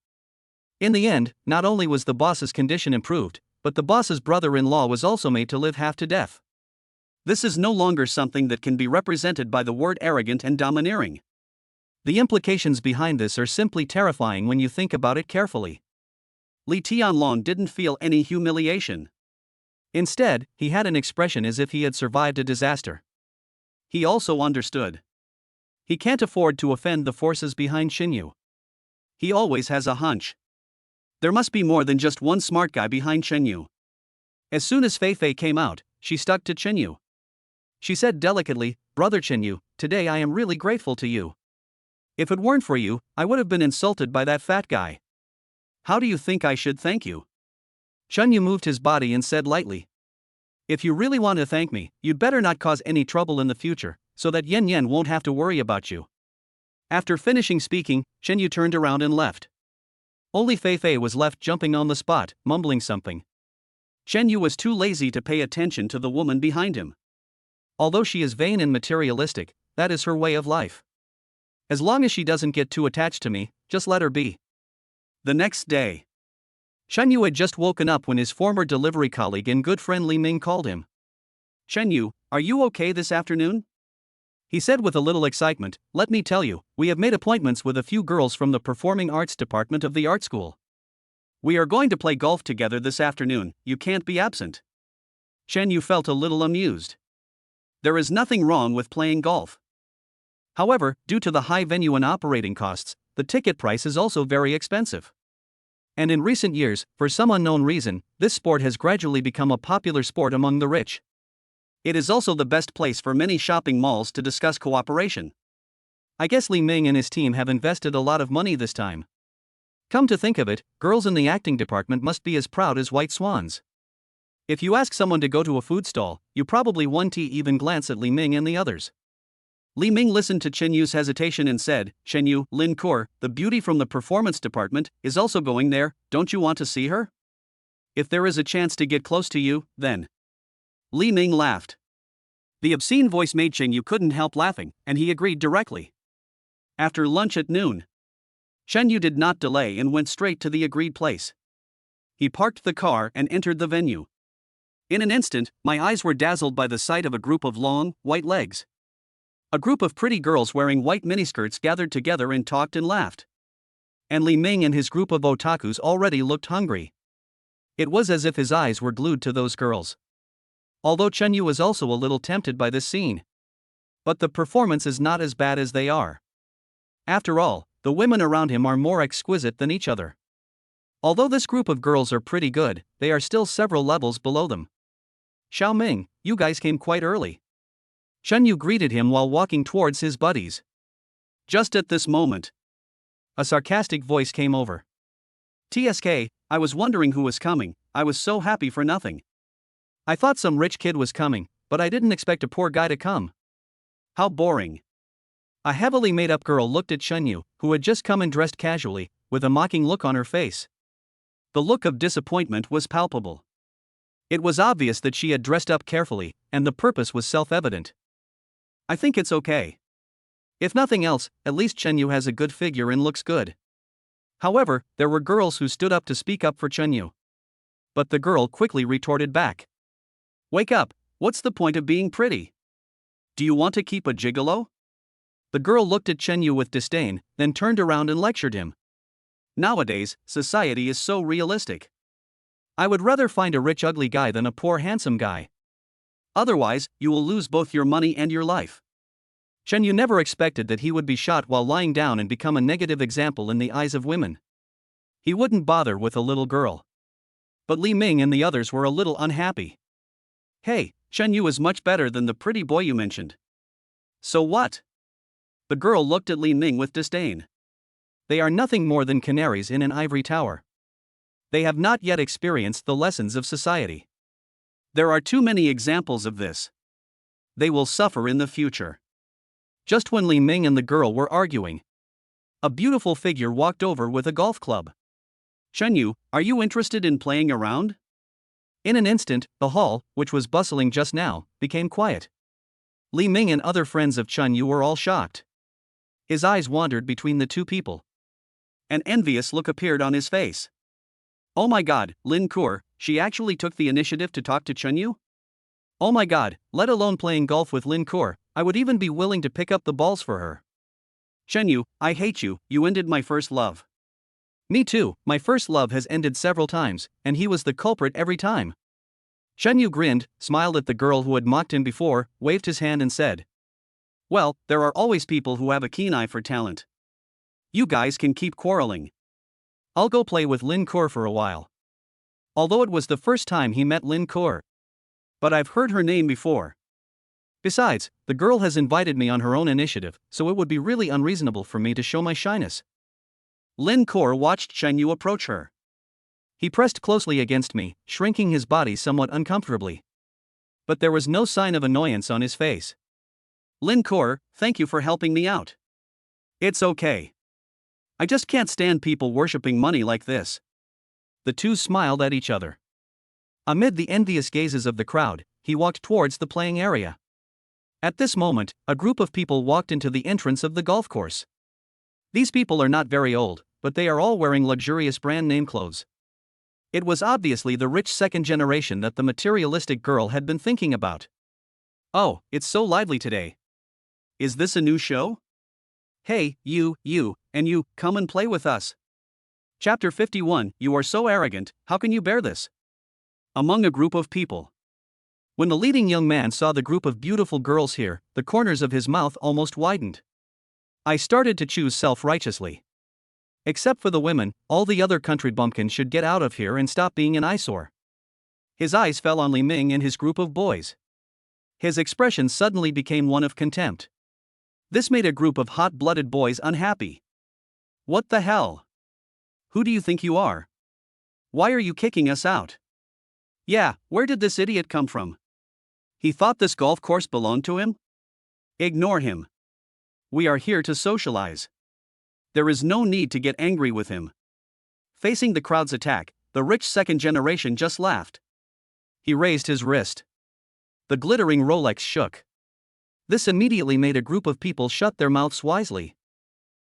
In the end, not only was the boss's condition improved, but the boss's brother-in-law was also made to live half to death. This is no longer something that can be represented by the word arrogant and domineering. The implications behind this are simply terrifying when you think about it carefully. Li Tianlong didn't feel any humiliation. Instead, he had an expression as if he had survived a disaster. He also understood. He can't afford to offend the forces behind Xinyu. He always has a hunch. There must be more than just one smart guy behind Xinyu. As soon as Fei Fei came out, she stuck to Xinyu. She said delicately, "Brother Xinyu, today I am really grateful to you. If it weren't for you, I would have been insulted by that fat guy." "How do you think I should thank you?" Xinyu moved his body and said lightly, "If you really want to thank me, you'd better not cause any trouble in the future, so that Yan Yan won't have to worry about you." After finishing speaking, Xinyu turned around and left. Only Fei Fei was left jumping on the spot, mumbling something. Xinyu was too lazy to pay attention to the woman behind him. Although she is vain and materialistic, that is her way of life. As long as she doesn't get too attached to me, just let her be. The next day, Xinyu had just woken up when his former delivery colleague and good friend Li Ming called him. "Xinyu, are you okay this afternoon?" He said with a little excitement, "Let me tell you, we have made appointments with a few girls from the Performing Arts Department of the art school. We are going to play golf together this afternoon, you can't be absent." Xinyu felt a little amused. There is nothing wrong with playing golf. However, due to the high venue and operating costs, the ticket price is also very expensive. And in recent years, for some unknown reason, this sport has gradually become a popular sport among the rich. It is also the best place for many shopping malls to discuss cooperation. I guess Li Ming and his team have invested a lot of money this time. Come to think of it, girls in the acting department must be as proud as white swans. If you ask someone to go to a food stall, you probably won't even glance at Li Ming and the others. Li Ming listened to Chen Yu's hesitation and said, "Xinyu, Lin Kor, the beauty from the performance department, is also going there, don't you want to see her? If there is a chance to get close to you, then." Li Ming laughed. The obscene voice made Chen Yu couldn't help laughing, and he agreed directly. After lunch at noon, Chen Yu did not delay and went straight to the agreed place. He parked the car and entered the venue. In an instant, my eyes were dazzled by the sight of a group of long, white legs. A group of pretty girls wearing white miniskirts gathered together and talked and laughed. And Li Ming and his group of otakus already looked hungry. It was as if his eyes were glued to those girls. Although Chen Yu was also a little tempted by this scene. But the performance is not as bad as they are. After all, the women around him are more exquisite than each other. Although this group of girls are pretty good, they are still several levels below them. "Xiao Ming, you guys came quite early." Chen Yu greeted him while walking towards his buddies. Just at this moment, a sarcastic voice came over. "TSK, I was wondering who was coming, I was so happy for nothing." "I thought some rich kid was coming, but I didn't expect a poor guy to come." "How boring." A heavily made-up girl looked at Chen Yu, who had just come and dressed casually, with a mocking look on her face. The look of disappointment was palpable. It was obvious that she had dressed up carefully, and the purpose was self-evident. "I think it's okay. If nothing else, at least Chen Yu has a good figure and looks good." However, there were girls who stood up to speak up for Chen Yu. But the girl quickly retorted back. "Wake up, what's the point of being pretty? Do you want to keep a gigolo?" The girl looked at Chen Yu with disdain, then turned around and lectured him. "Nowadays, society is so realistic. I would rather find a rich ugly guy than a poor handsome guy. Otherwise, you will lose both your money and your life." Chen Yu never expected that he would be shot while lying down and become a negative example in the eyes of women. He wouldn't bother with a little girl. But Li Ming and the others were a little unhappy. "Hey, Chen Yu is much better than the pretty boy you mentioned." "So what?" The girl looked at Li Ming with disdain. "They are nothing more than canaries in an ivory tower. They have not yet experienced the lessons of society. There are too many examples of this. They will suffer in the future." Just when Li Ming and the girl were arguing, A beautiful figure walked over with a golf club. Chunyu, are you interested in playing around? In an instant, the hall, which was bustling just now, became quiet. Li Ming and other friends of Chunyu were all shocked. His eyes wandered between the two people. An envious look appeared on his face. Oh my god, Lin Kur, she actually took the initiative to talk to Chunyu? Oh my god, let alone playing golf with Lin Kur, I would even be willing to pick up the balls for her. Chunyu, I hate you, you ended my first love. Me too, my first love has ended several times, and he was the culprit every time. Chunyu grinned, smiled at the girl who had mocked him before, waved his hand and said, well, there are always people who have a keen eye for talent. You guys can keep quarreling. I'll go play with Lin Kur for a while. Although it was the first time he met Lin Kur. But I've heard her name before. Besides, the girl has invited me on her own initiative, so it would be really unreasonable for me to show my shyness. Lin Kur watched Chunyu approach her. He pressed closely against me, shrinking his body somewhat uncomfortably. But there was no sign of annoyance on his face. Lin Kur, thank you for helping me out. It's okay. I just can't stand people worshipping money like this. The two smiled at each other. Amid the envious gazes of the crowd, he walked towards the playing area. At this moment, a group of people walked into the entrance of the golf course. These people are not very old, but they are all wearing luxurious brand name clothes. It was obviously the rich second generation that the materialistic girl had been thinking about. Oh, it's so lively today. Is this a new show? Hey, you, and you, come and play with us. Chapter 51, You are so arrogant, how can you bear this? Among a group of people. When the leading young man saw the group of beautiful girls here, the corners of his mouth almost widened. I started to choose self-righteously. Except for the women, all the other country bumpkins should get out of here and stop being an eyesore. His eyes fell on Li Ming and his group of boys. His expression suddenly became one of contempt. This made a group of hot-blooded boys unhappy. What the hell? Who do you think you are? Why are you kicking us out? Yeah, where did this idiot come from? He thought this golf course belonged to him? Ignore him. We are here to socialize. There is no need to get angry with him. Facing the crowd's attack, the rich second generation just laughed. He raised his wrist. The glittering Rolex shook. This immediately made a group of people shut their mouths wisely.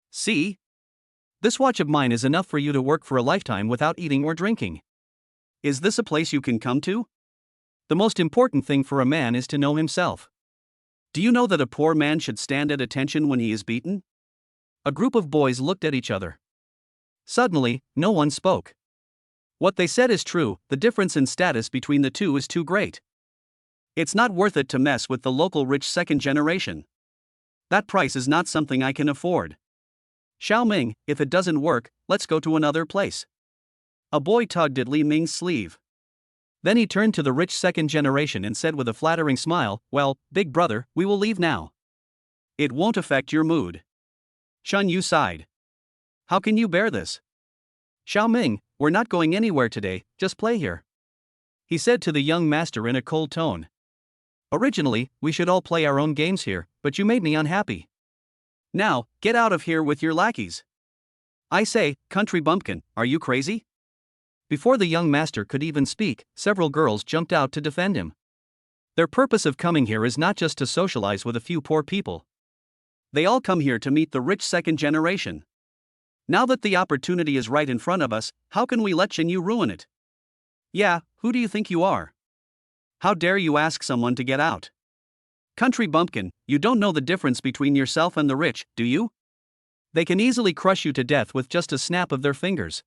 See? This watch of mine is enough for you to work for a lifetime without eating or drinking. Is this a place you can come to? The most important thing for a man is to know himself. Do you know that a poor man should stand at attention when he is beaten? A group of boys looked at each other. Suddenly, no one spoke. What they said is true, the difference in status between the two is too great. It's not worth it to mess with the local rich second generation. That price is not something I can afford. Xiao Ming, if it doesn't work, let's go to another place. A boy tugged at Li Ming's sleeve. Then he turned to the rich second generation and said with a flattering smile, well, big brother, we will leave now. It won't affect your mood. Chunyu sighed. How can you bear this? Xiao Ming, we're not going anywhere today, just play here. He said to the young master in a cold tone. Originally, we should all play our own games here, but you made me unhappy. Now, get out of here with your lackeys. I say, country bumpkin, are you crazy? Before the young master could even speak, several girls jumped out to defend him. Their purpose of coming here is not just to socialize with a few poor people. They all come here to meet the rich second generation. Now that the opportunity is right in front of us, how can we let Chunyu ruin it? Yeah, who do you think you are? How dare you ask someone to get out? Country bumpkin, you don't know the difference between yourself and the rich, do you? They can easily crush you to death with just a snap of their fingers.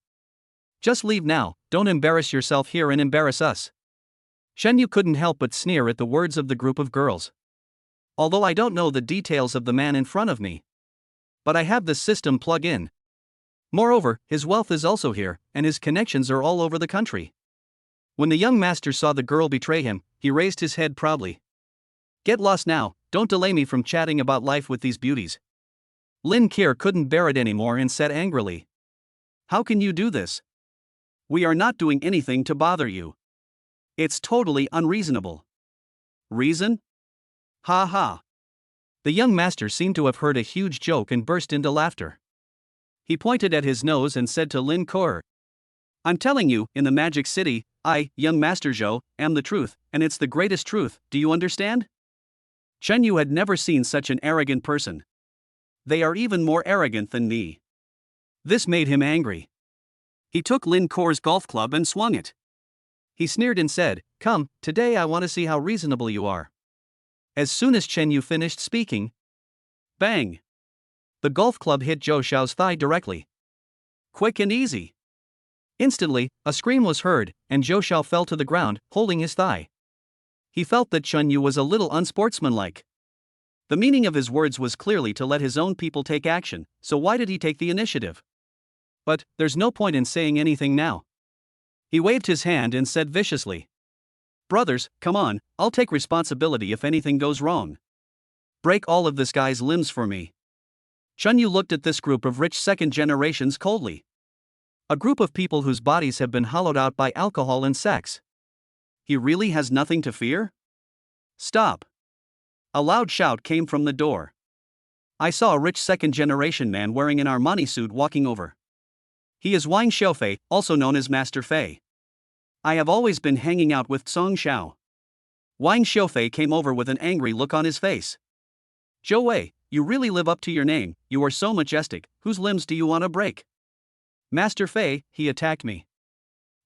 Just leave now, don't embarrass yourself here and embarrass us. Shenyu couldn't help but sneer at the words of the group of girls. Although I don't know the details of the man in front of me. But I have the system plug in. Moreover, his wealth is also here, and his connections are all over the country. When the young master saw the girl betray him, he raised his head proudly. Get lost now, don't delay me from chatting about life with these beauties. Lin Kier couldn't bear it anymore and said angrily. How can you do this? We are not doing anything to bother you. It's totally unreasonable. Reason? Ha ha. The young master seemed to have heard a huge joke and burst into laughter. He pointed at his nose and said to Lin Kuo, I'm telling you, in the Magic City, I, young Master Zhou, am the truth, and it's the greatest truth, do you understand? Chen Yu had never seen such an arrogant person. They are even more arrogant than me. This made him angry. He took Lin Kuo's golf club and swung it. He sneered and said, Come, today I want to see how reasonable you are. As soon as Chen Yu finished speaking, bang! The golf club hit Zhou Xiao's thigh directly. Quick and easy. Instantly, a scream was heard, and Zhou Xiao fell to the ground, holding his thigh. He felt that Chen Yu was a little unsportsmanlike. The meaning of his words was clearly to let his own people take action, so why did he take the initiative? But, there's no point in saying anything now. He waved his hand and said viciously, Brothers, come on, I'll take responsibility if anything goes wrong. Break all of this guy's limbs for me. Chen Yu looked at this group of rich second generations coldly. A group of people whose bodies have been hollowed out by alcohol and sex. He really has nothing to fear? Stop. A loud shout came from the door. I saw a rich second generation man wearing an Armani suit walking over. He is Wang Xiaofei, also known as Master Fei. I have always been hanging out with Song Xiao. Wang Xiaofei came over with an angry look on his face. Zhou Wei, you really live up to your name, you are so majestic, whose limbs do you want to break? Master Fei, he attacked me.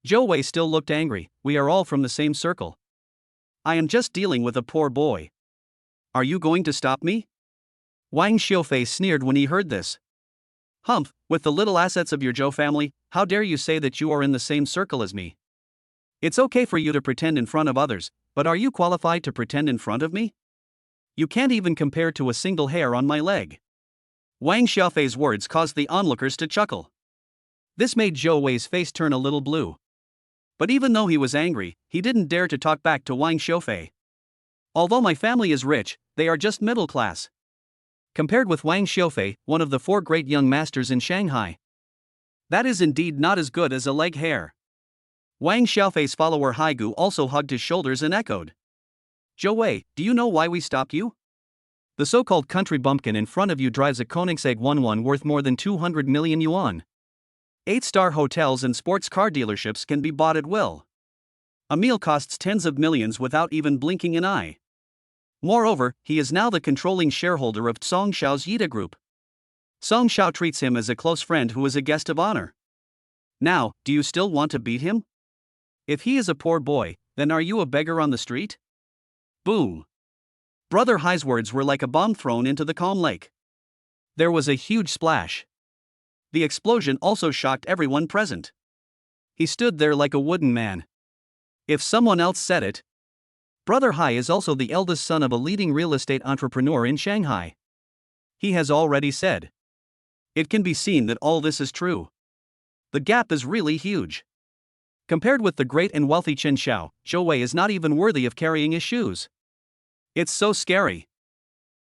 Zhou Wei still looked angry, we are all from the same circle. I am just dealing with a poor boy. Are you going to stop me? Wang Xiaofei sneered when he heard this. Humph, with the little assets of your Zhou family, how dare you say that you are in the same circle as me? It's okay for you to pretend in front of others, but are you qualified to pretend in front of me? You can't even compare to a single hair on my leg. Wang Xiaofei's words caused the onlookers to chuckle. This made Zhou Wei's face turn a little blue. But even though he was angry, he didn't dare to talk back to Wang Xiaofei. Although my family is rich, they are just middle class. Compared with Wang Xiaofei, one of the 4 great young masters in Shanghai. That is indeed not as good as a leg hair. Wang Xiaofei's follower Haigu also hugged his shoulders and echoed. Zhou Wei, do you know why we stopped you? The so-called country bumpkin in front of you drives a Koenigsegg 11 worth more than 200 million yuan. 8-star hotels and sports car dealerships can be bought at will. A meal costs tens of millions without even blinking an eye. Moreover, he is now the controlling shareholder of Song Xiao's Yida Group. Song Xiao treats him as a close friend who is a guest of honor. Now, do you still want to beat him? If he is a poor boy, then are you a beggar on the street? Boom. Brother Hai's words were like a bomb thrown into the calm lake. There was a huge splash. The explosion also shocked everyone present. He stood there like a wooden man. If someone else said it. Brother Hai is also the eldest son of a leading real estate entrepreneur in Shanghai. He has already said. It can be seen that all this is true. The gap is really huge. Compared with the great and wealthy Chen Xiao, Zhou Wei is not even worthy of carrying his shoes. It's so scary.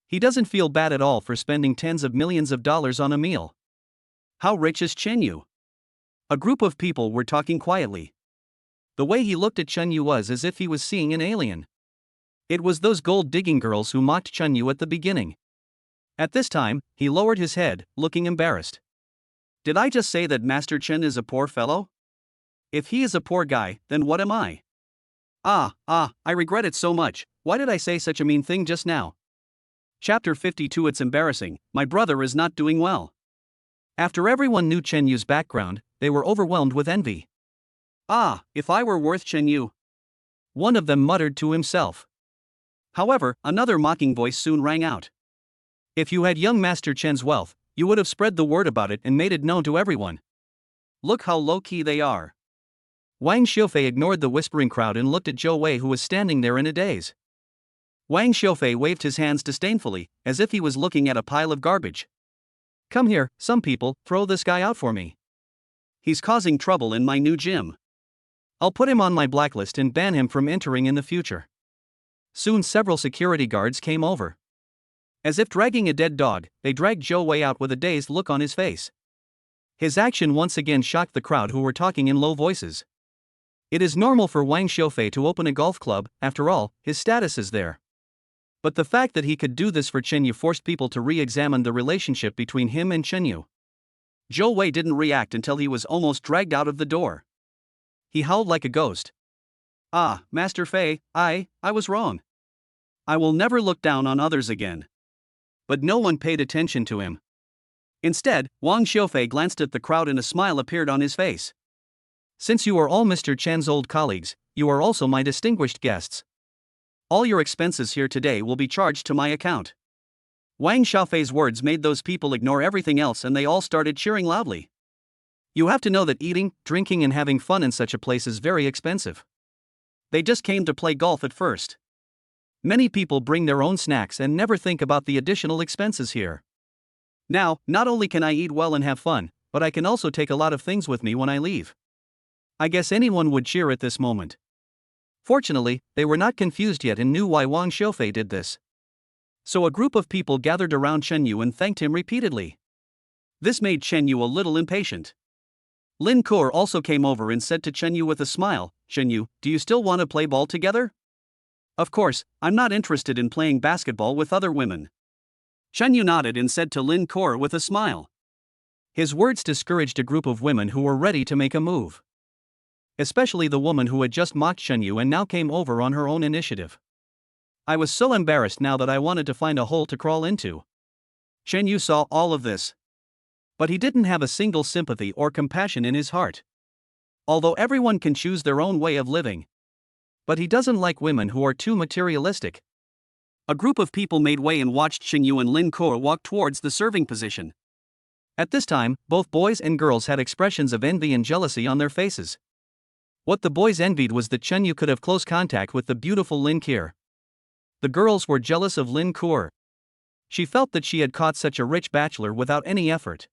He doesn't feel bad at all for spending tens of millions of dollars on a meal. How rich is Chen Yu? A group of people were talking quietly. The way he looked at Chen Yu was as if he was seeing an alien. It was those gold-digging girls who mocked Chen Yu at the beginning. At this time, he lowered his head, looking embarrassed. Did I just say that Master Chen is a poor fellow? If he is a poor guy, then what am I? I regret it so much. Why did I say such a mean thing just now? Chapter 52. It's embarrassing, my brother is not doing well. After everyone knew Chen Yu's background, they were overwhelmed with envy. If I were worth Chen Yu. One of them muttered to himself. However, another mocking voice soon rang out. If you had young Master Chen's wealth, you would have spread the word about it and made it known to everyone. Look how low-key they are. Wang Xiaofei ignored the whispering crowd and looked at Zhou Wei, who was standing there in a daze. Wang Xiaofei waved his hands disdainfully, as if he was looking at a pile of garbage. Come here, some people, throw this guy out for me. He's causing trouble in my new gym. I'll put him on my blacklist and ban him from entering in the future. Soon several security guards came over. As if dragging a dead dog, they dragged Zhou Wei out with a dazed look on his face. His action once again shocked the crowd, who were talking in low voices. It is normal for Wang Xiaofei to open a golf club, after all, his status is there. But the fact that he could do this for Chen Yu forced people to re-examine the relationship between him and Chen Yu. Zhou Wei didn't react until he was almost dragged out of the door. He howled like a ghost. Ah, Master Fei, I was wrong. I will never look down on others again. But no one paid attention to him. Instead, Wang Xiaofei glanced at the crowd and a smile appeared on his face. Since you are all Mr. Chen's old colleagues, you are also my distinguished guests. All your expenses here today will be charged to my account. Wang Xiaofei's words made those people ignore everything else and they all started cheering loudly. You have to know that eating, drinking and having fun in such a place is very expensive. They just came to play golf at first. Many people bring their own snacks and never think about the additional expenses here. Now, not only can I eat well and have fun, but I can also take a lot of things with me when I leave. I guess anyone would cheer at this moment. Fortunately, they were not confused yet and knew why Wang Xiaofei did this. So a group of people gathered around Chen Yu and thanked him repeatedly. This made Chen Yu a little impatient. Lin Kuo also came over and said to Chen Yu with a smile, "Chen Yu, do you still want to play ball together?" "Of course, I'm not interested in playing basketball with other women." Chen Yu nodded and said to Lin Kuo with a smile. His words discouraged a group of women who were ready to make a move. Especially the woman who had just mocked Chen Yu and now came over on her own initiative. I was so embarrassed now that I wanted to find a hole to crawl into. Chen Yu saw all of this. But he didn't have a single sympathy or compassion in his heart. Although everyone can choose their own way of living. But he doesn't like women who are too materialistic. A group of people made way and watched Chen Yu and Lin Kuo walk towards the serving position. At this time, both boys and girls had expressions of envy and jealousy on their faces. What the boys envied was that Chen Yu could have close contact with the beautiful Lin Kuo. The girls were jealous of Lin Kuo. She felt that she had caught such a rich bachelor without any effort.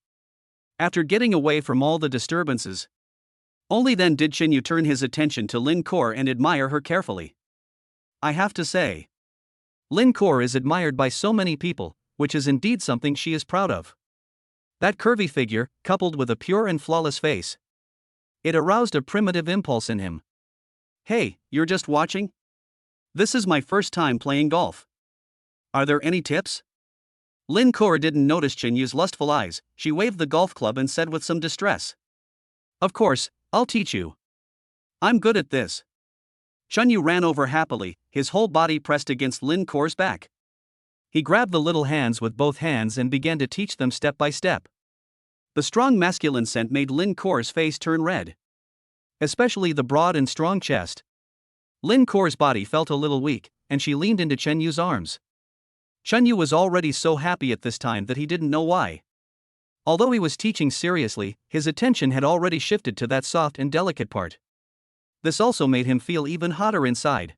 After getting away from all the disturbances, only then did Chen Yu turn his attention to Lin Kuo and admire her carefully. I have to say, Lin Kuo is admired by so many people, which is indeed something she is proud of. That curvy figure, coupled with a pure and flawless face, it aroused a primitive impulse in him. Hey, you're just watching? This is my first time playing golf. Are there any tips? Lin Kuo didn't notice Chen Yu's lustful eyes. She waved the golf club and said with some distress, "Of course, I'll teach you. I'm good at this." Chen Yu ran over happily, his whole body pressed against Lin Kuo's back. He grabbed the little hands with both hands and began to teach them step by step. The strong masculine scent made Lin Kuo's face turn red. Especially the broad and strong chest. Lin Kuo's body felt a little weak, and she leaned into Chen Yu's arms. Chen Yu was already so happy at this time that he didn't know why. Although he was teaching seriously, his attention had already shifted to that soft and delicate part. This also made him feel even hotter inside.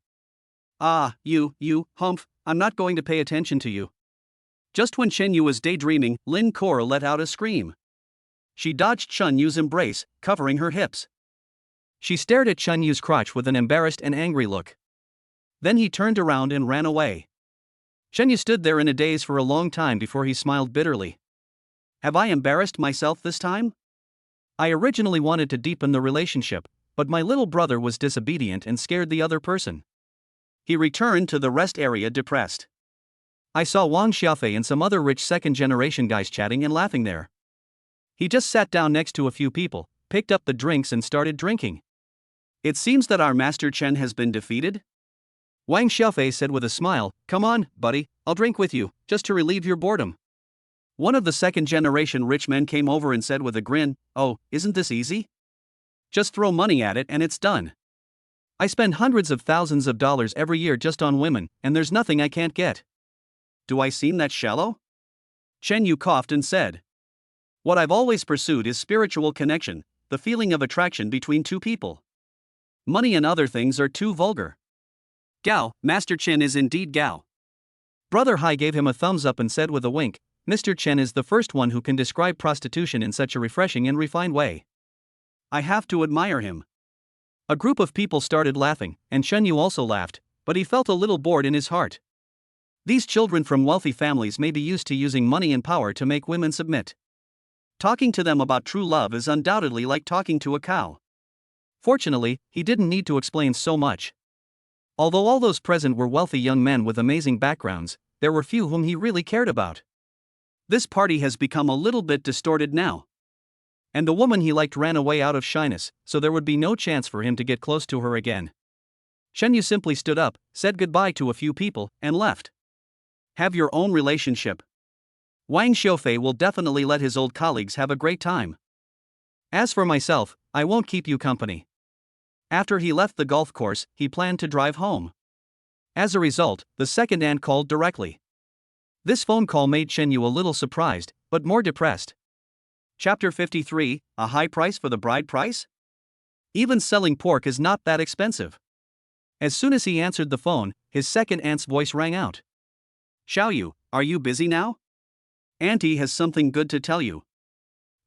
Ah, you, humph, I'm not going to pay attention to you. Just when Chen Yu was daydreaming, Lin Kuo let out a scream. She dodged Chen Yu's embrace, covering her hips. She stared at Chen Yu's crotch with an embarrassed and angry look. Then he turned around and ran away. Chen Yu stood there in a daze for a long time before he smiled bitterly. Have I embarrassed myself this time? I originally wanted to deepen the relationship, but my little brother was disobedient and scared the other person. He returned to the rest area depressed. I saw Wang Xiaofei and some other rich second-generation guys chatting and laughing there. He just sat down next to a few people, picked up the drinks and started drinking. It seems that our Master Chen has been defeated? Wang Xiaofei said with a smile, "Come on, buddy, I'll drink with you, just to relieve your boredom." One of the second-generation rich men came over and said with a grin, "Oh, isn't this easy? Just throw money at it and it's done. I spend hundreds of thousands of dollars every year just on women, and there's nothing I can't get." Do I seem that shallow? Chen Yu coughed and said, "What I've always pursued is spiritual connection, the feeling of attraction between two people. Money and other things are too vulgar." Gao, Master Chen is indeed Gao. Brother Hai gave him a thumbs up and said with a wink, "Mr. Chen is the first one who can describe prostitution in such a refreshing and refined way. I have to admire him." A group of people started laughing, and Chen Yu also laughed, but he felt a little bored in his heart. These children from wealthy families may be used to using money and power to make women submit. Talking to them about true love is undoubtedly like talking to a cow. Fortunately, he didn't need to explain so much. Although all those present were wealthy young men with amazing backgrounds, there were few whom he really cared about. This party has become a little bit distorted now. And the woman he liked ran away out of shyness, so there would be no chance for him to get close to her again. Shen Yu simply stood up, said goodbye to a few people, and left. Have your own relationship. Wang Xiufei will definitely let his old colleagues have a great time. As for myself, I won't keep you company. After he left the golf course, he planned to drive home. As a result, the second aunt called directly. This phone call made Shen Yu a little surprised, but more depressed. Chapter 53, A High Price for the Bride Price? Even selling pork is not that expensive. As soon as he answered the phone, his second aunt's voice rang out. Xiao Yu, are you busy now? Auntie has something good to tell you.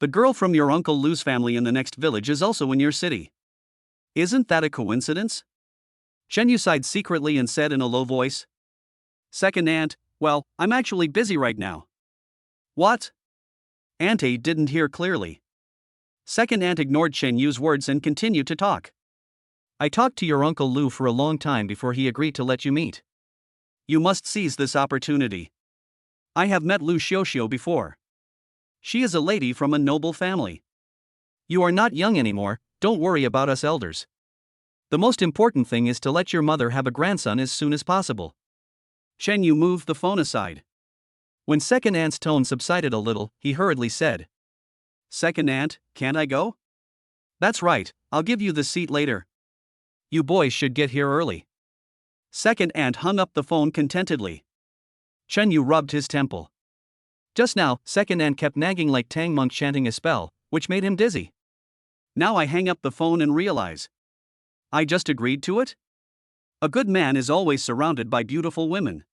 The girl from your Uncle Lu's family in the next village is also in your city. Isn't that a coincidence? Shen Yu sighed secretly and said in a low voice. Second aunt, well, I'm actually busy right now. What? Auntie didn't hear clearly. Second aunt ignored Shen Yu's words and continued to talk. I talked to your Uncle Lu for a long time before he agreed to let you meet. You must seize this opportunity. I have met Lu Xiuxiu before. She is a lady from a noble family. You are not young anymore, don't worry about us elders. The most important thing is to let your mother have a grandson as soon as possible. Shen Yu moved the phone aside. When second aunt's tone subsided a little, he hurriedly said. Second aunt, can't I go? That's right, I'll give you the seat later. You boys should get here early. Second aunt hung up the phone contentedly. Shen Yu rubbed his temple. Just now, second aunt kept nagging like Tang Monk chanting a spell, which made him dizzy. Now I hang up the phone and realize. I just agreed to it? A good man is always surrounded by beautiful women.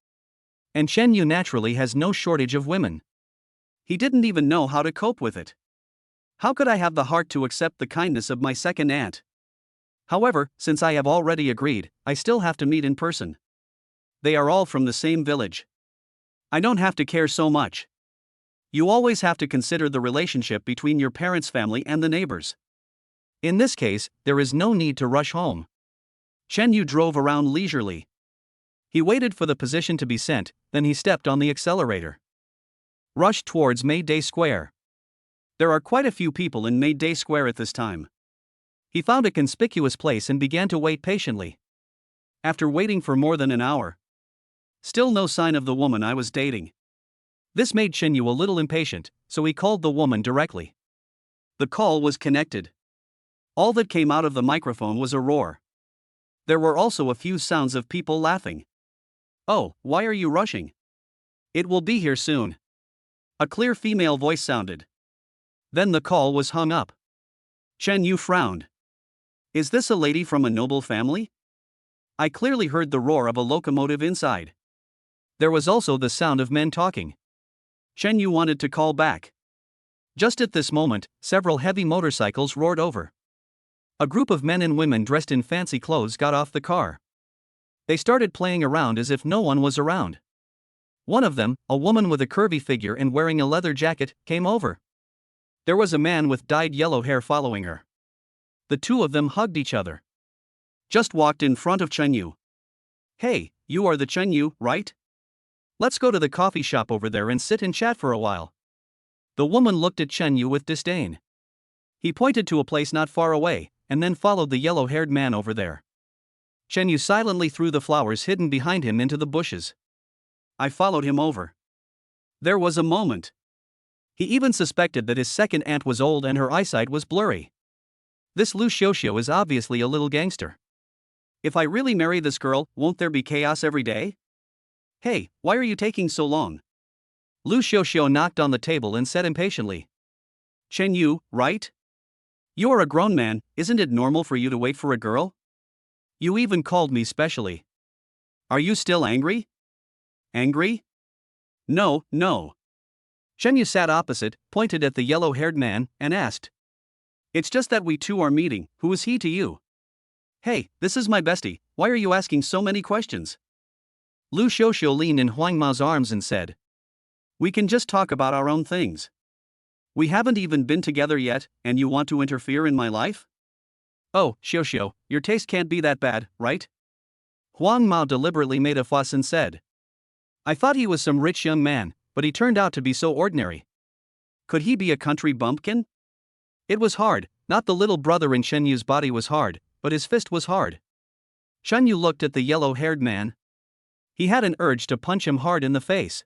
And Shen Yu naturally has no shortage of women. He didn't even know how to cope with it. How could I have the heart to accept the kindness of my second aunt? However, since I have already agreed, I still have to meet in person. They are all from the same village. I don't have to care so much. You always have to consider the relationship between your parents' family and the neighbors. In this case, there is no need to rush home. Shen Yu drove around leisurely. He waited for the position to be sent, then he stepped on the accelerator. Rushed towards Mayday Square. There are quite a few people in Mayday Square at this time. He found a conspicuous place and began to wait patiently. After waiting for more than an hour. Still no sign of the woman I was dating. This made Shen Yu a little impatient, so he called the woman directly. The call was connected. All that came out of the microphone was a roar. There were also a few sounds of people laughing. Oh, why are you rushing? It will be here soon. A clear female voice sounded. Then the call was hung up. Shen Yu frowned. Is this a lady from a noble family? I clearly heard the roar of a locomotive inside. There was also the sound of men talking. Shen Yu wanted to call back. Just at this moment, several heavy motorcycles roared over. A group of men and women dressed in fancy clothes got off the car. They started playing around as if no one was around. One of them, a woman with a curvy figure and wearing a leather jacket, came over. There was a man with dyed yellow hair following her. The two of them hugged each other. Just walked in front of Shen Yu. Hey, you are the Shen Yu, right? Let's go to the coffee shop over there and sit and chat for a while. The woman looked at Shen Yu with disdain. He pointed to a place not far away, and then followed the yellow-haired man over there. Shen Yu silently threw the flowers hidden behind him into the bushes. I followed him over. There was a moment. He even suspected that his second aunt was old and her eyesight was blurry. This Lu Xiuxiu is obviously a little gangster. If I really marry this girl, won't there be chaos every day? Hey, why are you taking so long? Lu Xiuxiu knocked on the table and said impatiently. Shen Yu, right? You are a grown man, isn't it normal for you to wait for a girl? You even called me specially. Are you still angry? Angry? No, no. Shen Yu sat opposite, pointed at the yellow-haired man, and asked. It's just that we two are meeting, who is he to you? Hey, this is my bestie, why are you asking so many questions? Lu Xiuxiu leaned in Huang Mao's arms and said. We can just talk about our own things. We haven't even been together yet, and you want to interfere in my life? Oh, Xiuxiu, your taste can't be that bad, right? Huang Mao deliberately made a fuss and said. I thought he was some rich young man, but he turned out to be so ordinary. Could he be a country bumpkin? It was hard, not the little brother in Shen Yu's body was hard, but his fist was hard. Shen Yu looked at the yellow-haired man. He had an urge to punch him hard in the face.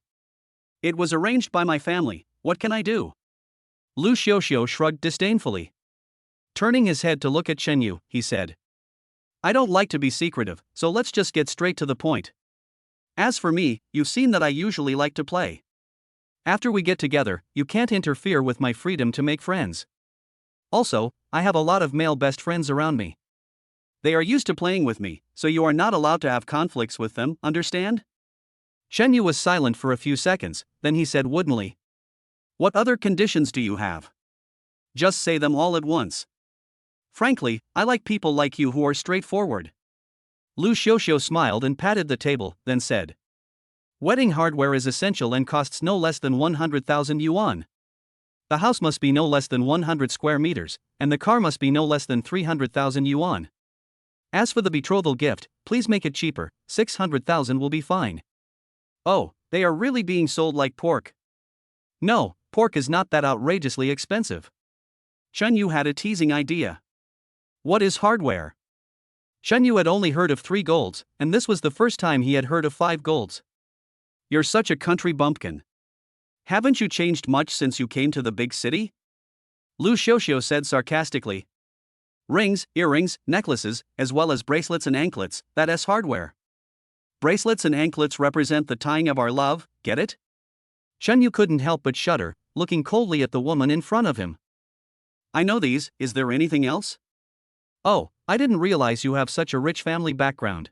It was arranged by my family, what can I do? Lu Xiuxiu shrugged disdainfully. Turning his head to look at Shen Yu, he said, I don't like to be secretive, so let's just get straight to the point. As for me, you've seen that I usually like to play. After we get together, you can't interfere with my freedom to make friends. Also, I have a lot of male best friends around me. They are used to playing with me, so you are not allowed to have conflicts with them, understand? Shen Yu was silent for a few seconds, then he said woodenly, What other conditions do you have? Just say them all at once. Frankly, I like people like you who are straightforward. Lu Xiuxiu smiled and patted the table, then said, Wedding hardware is essential and costs no less than 100,000 yuan. The house must be no less than 100 square meters, and the car must be no less than 300,000 yuan. As for the betrothal gift, please make it cheaper, 600,000 will be fine. Oh, they are really being sold like pork? No, pork is not that outrageously expensive. Shen Yu had a teasing idea. What is hardware? Shen Yu had only heard of 3 golds, and this was the first time he had heard of 5 golds. You're such a country bumpkin. Haven't you changed much since you came to the big city? Lu Xiuxiu said sarcastically. Rings, earrings, necklaces, as well as bracelets and anklets, that is hardware. Bracelets and anklets represent the tying of our love, get it? Shen Yu couldn't help but shudder, looking coldly at the woman in front of him. I know these, is there anything else? Oh, I didn't realize you have such a rich family background.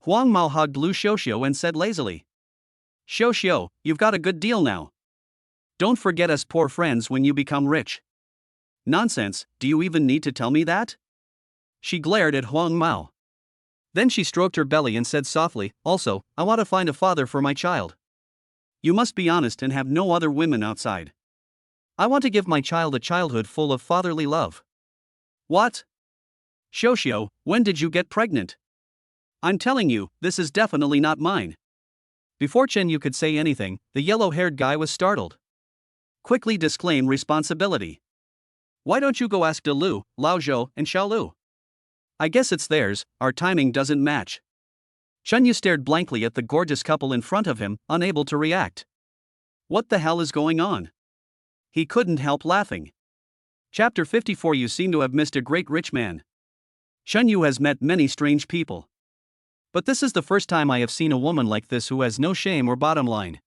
Huang Mao hugged Lu Xiuxiu and said lazily. Xiuxiu, you've got a good deal now. Don't forget us poor friends when you become rich. Nonsense, do you even need to tell me that? She glared at Huang Mao. Then she stroked her belly and said softly, Also, I want to find a father for my child. You must be honest and have no other women outside. I want to give my child a childhood full of fatherly love. What? Xiuxiu, when did you get pregnant? I'm telling you, this is definitely not mine. Before Chen Yu could say anything, the yellow-haired guy was startled. Quickly disclaim responsibility. Why don't you go ask De Lu, Lao Zhou, and Xiao Lu? I guess it's theirs, our timing doesn't match. Chen Yu stared blankly at the gorgeous couple in front of him, unable to react. What the hell is going on? He couldn't help laughing. Chapter 54. You seem to have missed a great rich man. Shen Yu has met many strange people. But this is the first time I have seen a woman like this who has no shame or bottom line.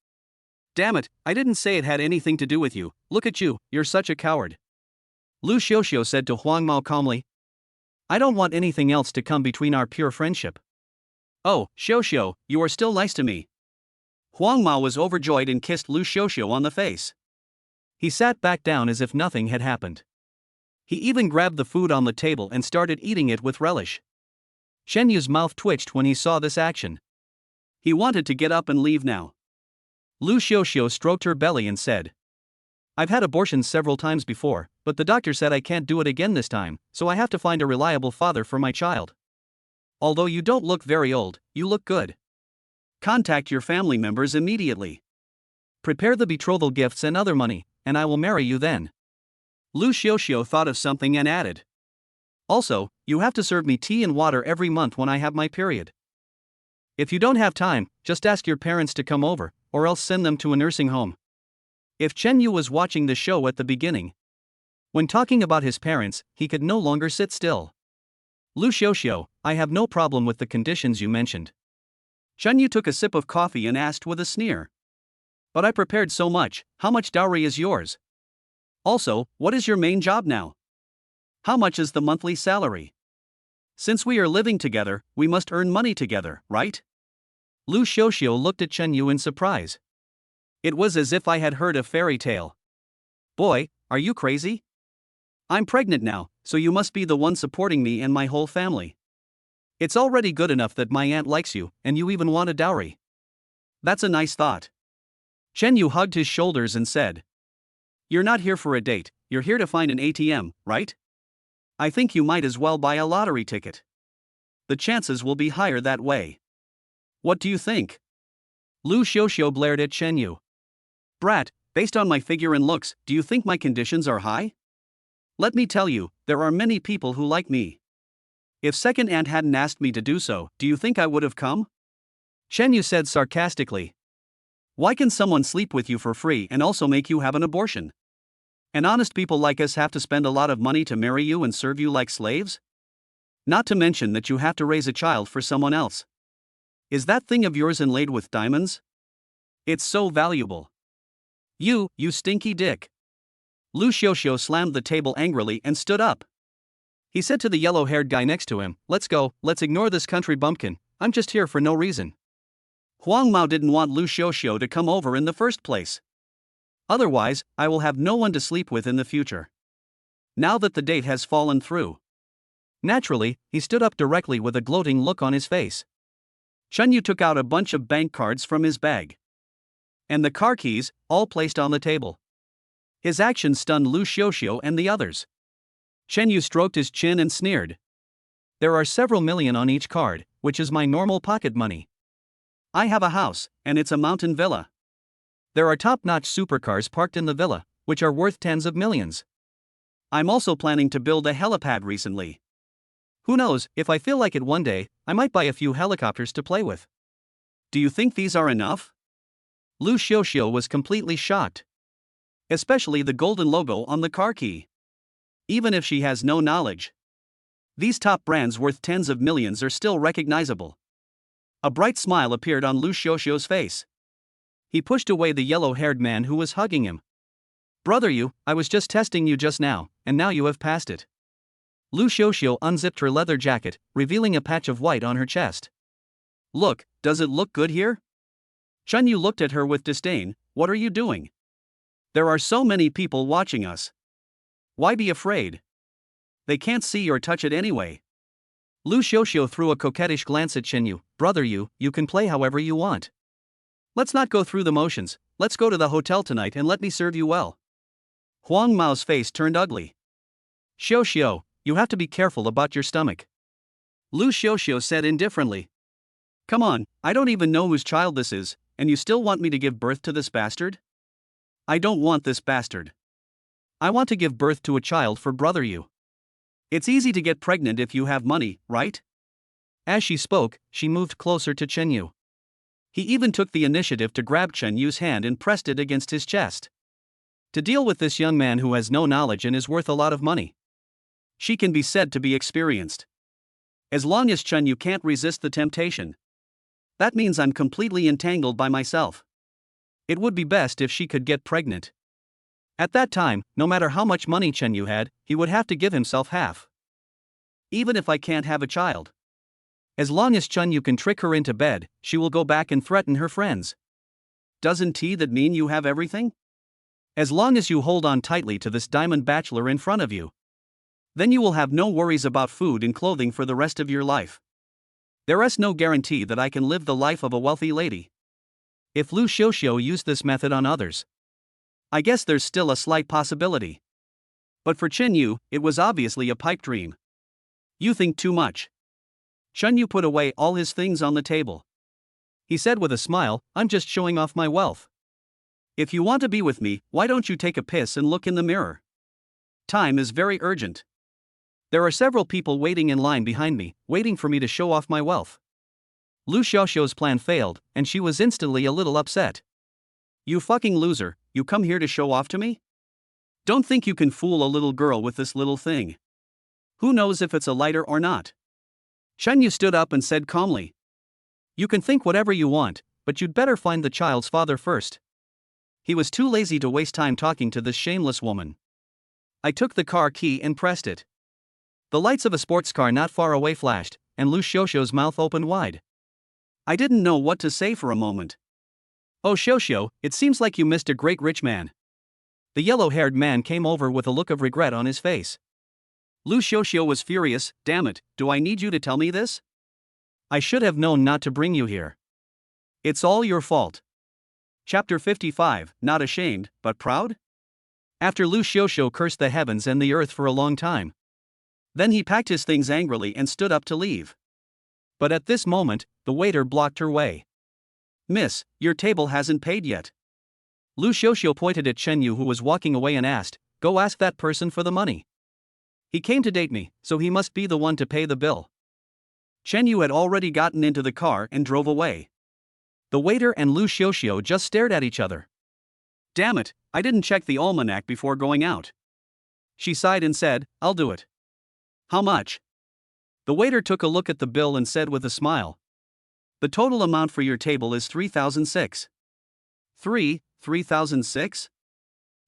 Damn it, I didn't say it had anything to do with you, look at you, you're such a coward. Lu Xiuxiu said to Huang Mao calmly. I don't want anything else to come between our pure friendship. Oh, Xiuxiu, you are still nice to me. Huang Mao was overjoyed and kissed Lu Xiuxiu on the face. He sat back down as if nothing had happened. He even grabbed the food on the table and started eating it with relish. Shen Yu's mouth twitched when he saw this action. He wanted to get up and leave now. Lu Xiuxiu stroked her belly and said, I've had abortions several times before, but the doctor said I can't do it again this time, so I have to find a reliable father for my child. Although you don't look very old, you look good. Contact your family members immediately. Prepare the betrothal gifts and other money, and I will marry you then. Lu Xiuxiu thought of something and added. Also, you have to serve me tea and water every month when I have my period. If you don't have time, just ask your parents to come over, or else send them to a nursing home. If Chen Yu was watching the show at the beginning, when talking about his parents, he could no longer sit still. Lu Xiuxiu, I have no problem with the conditions you mentioned. Chen Yu took a sip of coffee and asked with a sneer. But I prepared so much, how much dowry is yours? Also, what is your main job now? How much is the monthly salary? Since we are living together, we must earn money together, right? Lu Xiuxiu looked at Chen Yu in surprise. It was as if I had heard a fairy tale. Boy, are you crazy? I'm pregnant now, so you must be the one supporting me and my whole family. It's already good enough that my aunt likes you, and you even want a dowry. That's a nice thought. Chen Yu hugged his shoulders and said, You're not here for a date, you're here to find an ATM, right? I think you might as well buy a lottery ticket. The chances will be higher that way. What do you think? Lu Xiuxiu blared at Chen Yu. Brat, based on my figure and looks, do you think my conditions are high? Let me tell you, there are many people who like me. If second aunt hadn't asked me to do so, do you think I would have come? Chen Yu said sarcastically. Why can someone sleep with you for free and also make you have an abortion? And honest people like us have to spend a lot of money to marry you and serve you like slaves? Not to mention that you have to raise a child for someone else. Is that thing of yours inlaid with diamonds? It's so valuable. You stinky dick. Lu Xiuxiu slammed the table angrily and stood up. He said to the yellow-haired guy next to him, "Let's go, let's ignore this country bumpkin, I'm just here for no reason." Huang Mao didn't want Lu Xiuxiu to come over in the first place. Otherwise, I will have no one to sleep with in the future. Now that the date has fallen through. Naturally, he stood up directly with a gloating look on his face. Chen Yu took out a bunch of bank cards from his bag. And the car keys, all placed on the table. His action stunned Lu Xiuxiu and the others. Chen Yu stroked his chin and sneered. "There are several million on each card, which is my normal pocket money. I have a house, and it's a mountain villa. There are top-notch supercars parked in the villa, which are worth tens of millions. I'm also planning to build a helipad recently. Who knows, if I feel like it one day, I might buy a few helicopters to play with." Do you think these are enough? Lu Xiuxiu was completely shocked. Especially the golden logo on the car key. Even if she has no knowledge. These top brands worth tens of millions are still recognizable. A bright smile appeared on Lu Xiuxiu's face. He pushed away the yellow-haired man who was hugging him. "Brother, I was just testing you just now, and now you have passed it." Lu Xiuxiu unzipped her leather jacket, revealing a patch of white on her chest. "Look, does it look good here?" Chen Yu looked at her with disdain. "What are you doing? There are so many people watching us. Why be afraid? They can't see or touch it anyway." Lu Xiuxiu threw a coquettish glance at Chen Yu. "Brother, you can play however you want. Let's not go through the motions, let's go to the hotel tonight and let me serve you well." Huang Mao's face turned ugly. "Xiuxiu, you have to be careful about your stomach," Lu Xiuxiu said indifferently. "Come on, I don't even know whose child this is, and you still want me to give birth to this bastard? I don't want this bastard. I want to give birth to a child for brother you. It's easy to get pregnant if you have money, right?" As she spoke, she moved closer to Chen Yu. He even took the initiative to grab Chen Yu's hand and pressed it against his chest. To deal with this young man who has no knowledge and is worth a lot of money, she can be said to be experienced. As long as Chen Yu can't resist the temptation. That means I'm completely entangled by myself. It would be best if she could get pregnant. At that time, no matter how much money Chen Yu had, he would have to give himself half. Even if I can't have a child. As long as Chen Yu can trick her into bed, she will go back and threaten her friends. Doesn't that mean you have everything? As long as you hold on tightly to this diamond bachelor in front of you. Then you will have no worries about food and clothing for the rest of your life. There is no guarantee that I can live the life of a wealthy lady. If Lu Xiuxiu used this method on others, I guess there's still a slight possibility. But for Chen Yu, it was obviously a pipe dream. You think too much. Chen Yu put away all his things on the table. He said with a smile, "I'm just showing off my wealth. If you want to be with me, why don't you take a piss and look in the mirror? Time is very urgent. There are several people waiting in line behind me, waiting for me to show off my wealth." Lu Xiuxiu's plan failed, and she was instantly a little upset. "You fucking loser, you come here to show off to me? Don't think you can fool a little girl with this little thing. Who knows if it's a lighter or not?" Chen Yu stood up and said calmly. "You can think whatever you want, but you'd better find the child's father first." He was too lazy to waste time talking to this shameless woman. I took the car key and pressed it. The lights of a sports car not far away flashed, and Lu Xiuxiu's mouth opened wide. I didn't know what to say for a moment. "Oh Xiuxiu, it seems like you missed a great rich man." The yellow-haired man came over with a look of regret on his face. Lu Xiuxiu was furious. "Damn it, do I need you to tell me this? I should have known not to bring you here. It's all your fault." Chapter 55, Not Ashamed, but Proud? After Lu Xiuxiu cursed the heavens and the earth for a long time. Then he packed his things angrily and stood up to leave. But at this moment, the waiter blocked her way. "Miss, your table hasn't paid yet." Lu Xiuxiu pointed at Chen Yu who was walking away and asked, "Go ask that person for the money." He came to date me, so he must be the one to pay the bill. Chen Yu had already gotten into the car and drove away. The waiter and Lu Xiuxiu just stared at each other. Damn it, I didn't check the almanac before going out. She sighed and said, I'll do it. How much? The waiter took a look at the bill and said with a smile. The total amount for your table is 3,006. 3,006?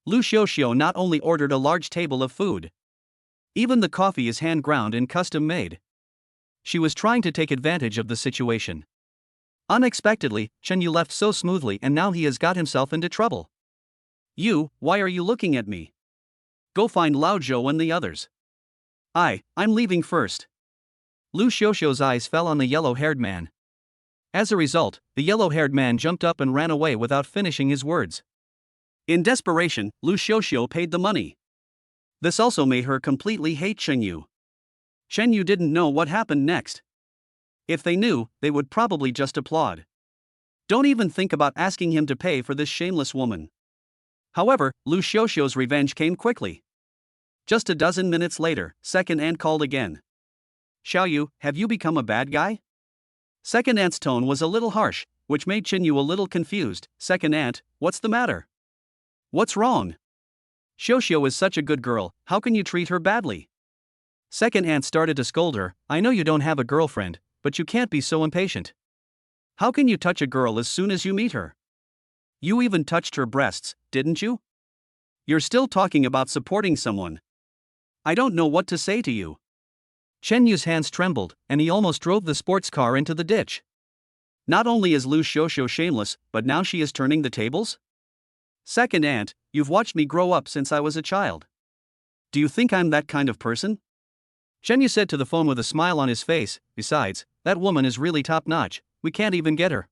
Lu Xiuxiu not only ordered a large table of food. Even the coffee is hand ground and custom made. She was trying to take advantage of the situation. Unexpectedly, Chen Yu left so smoothly and now he has got himself into trouble. You, why are you looking at me? Go find Lao Zhou and the others. I'm leaving first. Lu Xiuxiu's eyes fell on the yellow-haired man. As a result, the yellow-haired man jumped up and ran away without finishing his words. In desperation, Lu Xiuxiu paid the money. This also made her completely hate Chen Yu. Chen Yu didn't know what happened next. If they knew, they would probably just applaud. Don't even think about asking him to pay for this shameless woman. However, Lu Xiuxiu's revenge came quickly. Just a dozen minutes later, second aunt called again. Xiao Yu, have you become a bad guy? Second aunt's tone was a little harsh, which made Chen Yu a little confused. Second aunt, what's the matter? What's wrong? Xiuxiu is such a good girl, how can you treat her badly? Second aunt started to scold her. I know you don't have a girlfriend, but you can't be so impatient. How can you touch a girl as soon as you meet her? You even touched her breasts, didn't you? You're still talking about supporting someone. I don't know what to say to you. Chen Yu's hands trembled, and he almost drove the sports car into the ditch. Not only is Lu Xiuxiu shameless, but now she is turning the tables? Second aunt, you've watched me grow up since I was a child. Do you think I'm that kind of person? Chen Yu said to the phone with a smile on his face. Besides, that woman is really top-notch, we can't even get her.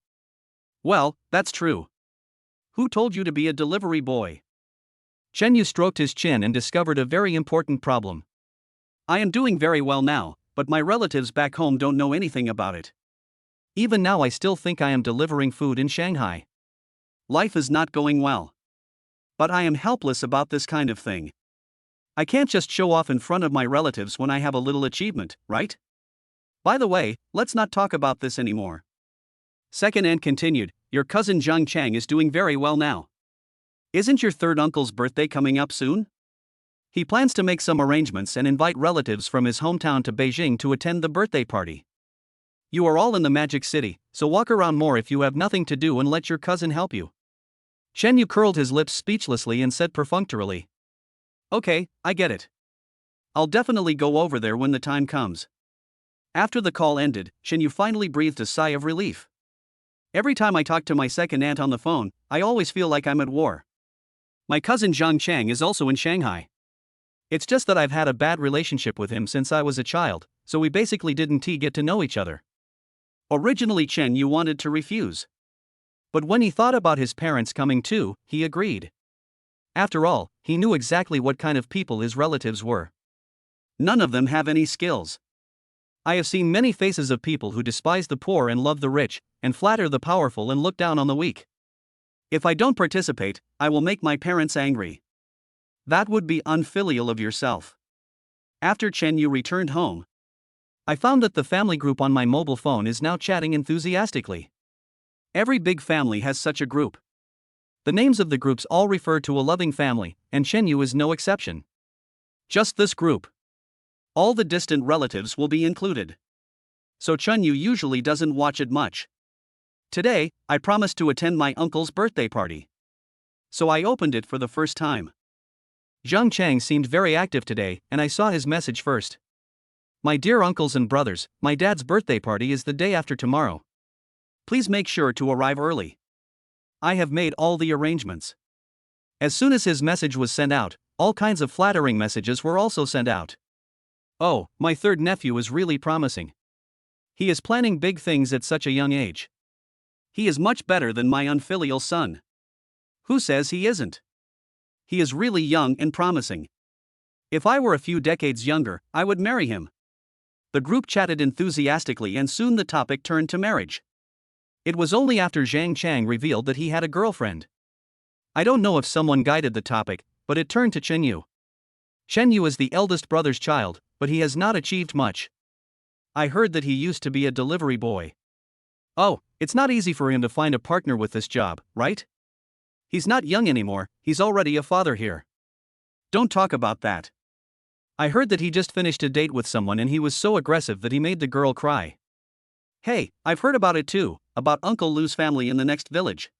Well, that's true. Who told you to be a delivery boy? Chen Yu stroked his chin and discovered a very important problem. I am doing very well now, but my relatives back home don't know anything about it. Even now I still think I am delivering food in Shanghai. Life is not going well. But I am helpless about this kind of thing. I can't just show off in front of my relatives when I have a little achievement, right? By the way, let's not talk about this anymore. Second aunt continued, your cousin Zhang Chang is doing very well now. Isn't your third uncle's birthday coming up soon? He plans to make some arrangements and invite relatives from his hometown to Beijing to attend the birthday party. You are all in the Magic City, so walk around more if you have nothing to do and let your cousin help you. Chen Yu curled his lips speechlessly and said perfunctorily. Okay, I get it. I'll definitely go over there when the time comes. After the call ended, Chen Yu finally breathed a sigh of relief. Every time I talk to my second aunt on the phone, I always feel like I'm at war. My cousin Zhang Chang is also in Shanghai. It's just that I've had a bad relationship with him since I was a child, so we basically didn't get to know each other. Originally Chen Yu wanted to refuse. But when he thought about his parents coming too, he agreed. After all, he knew exactly what kind of people his relatives were. None of them have any skills. I have seen many faces of people who despise the poor and love the rich, and flatter the powerful and look down on the weak. If I don't participate, I will make my parents angry. That would be unfilial of yourself. After Chen Yu returned home, I found that the family group on my mobile phone is now chatting enthusiastically. Every big family has such a group. The names of the groups all refer to a loving family, and Chen Yu is no exception. Just this group. All the distant relatives will be included. So Chen Yu usually doesn't watch it much. Today, I promised to attend my uncle's birthday party. So I opened it for the first time. Zhang Chang seemed very active today, and I saw his message first. My dear uncles and brothers, my dad's birthday party is the day after tomorrow. Please make sure to arrive early. I have made all the arrangements. As soon as his message was sent out, all kinds of flattering messages were also sent out. Oh, my third nephew is really promising. He is planning big things at such a young age. He is much better than my unfilial son. Who says he isn't? He is really young and promising. If I were a few decades younger, I would marry him. The group chatted enthusiastically and soon the topic turned to marriage. It was only after Zhang Chang revealed that he had a girlfriend. I don't know if someone guided the topic, but it turned to Chen Yu. Shen Yu is the eldest brother's child, but he has not achieved much. I heard that he used to be a delivery boy. Oh, it's not easy for him to find a partner with this job, right? He's not young anymore, he's already a father here. Don't talk about that. I heard that he just finished a date with someone and he was so aggressive that he made the girl cry. Hey, I've heard about it too, about Uncle Lou's family in the next village.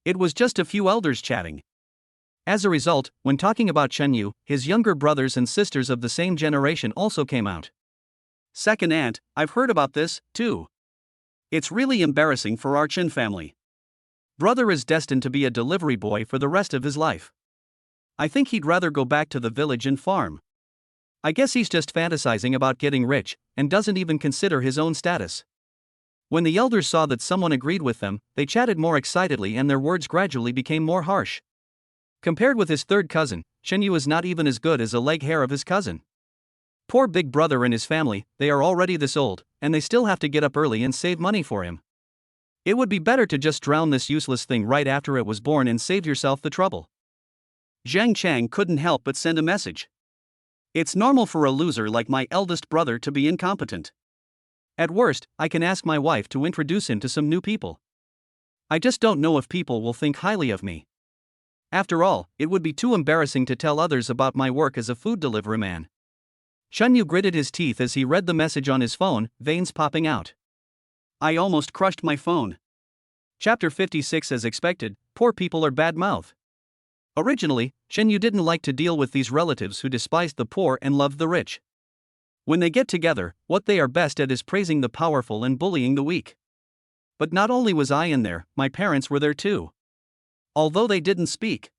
It was just a few elders chatting. As a result, when talking about Shen Yu, his younger brothers and sisters of the same generation also came out. Second aunt, I've heard about this, too. It's really embarrassing for our Chen family. Brother is destined to be a delivery boy for the rest of his life. I think he'd rather go back to the village and farm. I guess he's just fantasizing about getting rich, and doesn't even consider his own status. When the elders saw that someone agreed with them, they chatted more excitedly and their words gradually became more harsh. Compared with his third cousin, Shen Yu is not even as good as a leg hair of his cousin. Poor big brother and his family, they are already this old, and they still have to get up early and save money for him. It would be better to just drown this useless thing right after it was born and save yourself the trouble. Zhang Chang couldn't help but send a message. It's normal for a loser like my eldest brother to be incompetent. At worst, I can ask my wife to introduce him to some new people. I just don't know if people will think highly of me. After all, it would be too embarrassing to tell others about my work as a food delivery man. Shen Yu gritted his teeth as he read the message on his phone, veins popping out. I almost crushed my phone. Chapter 56. As expected, poor people are bad-mouthed. Originally, Shen Yu didn't like to deal with these relatives who despised the poor and loved the rich. When they get together, what they are best at is praising the powerful and bullying the weak. But not only was I in there, my parents were there too. Although they didn't speak.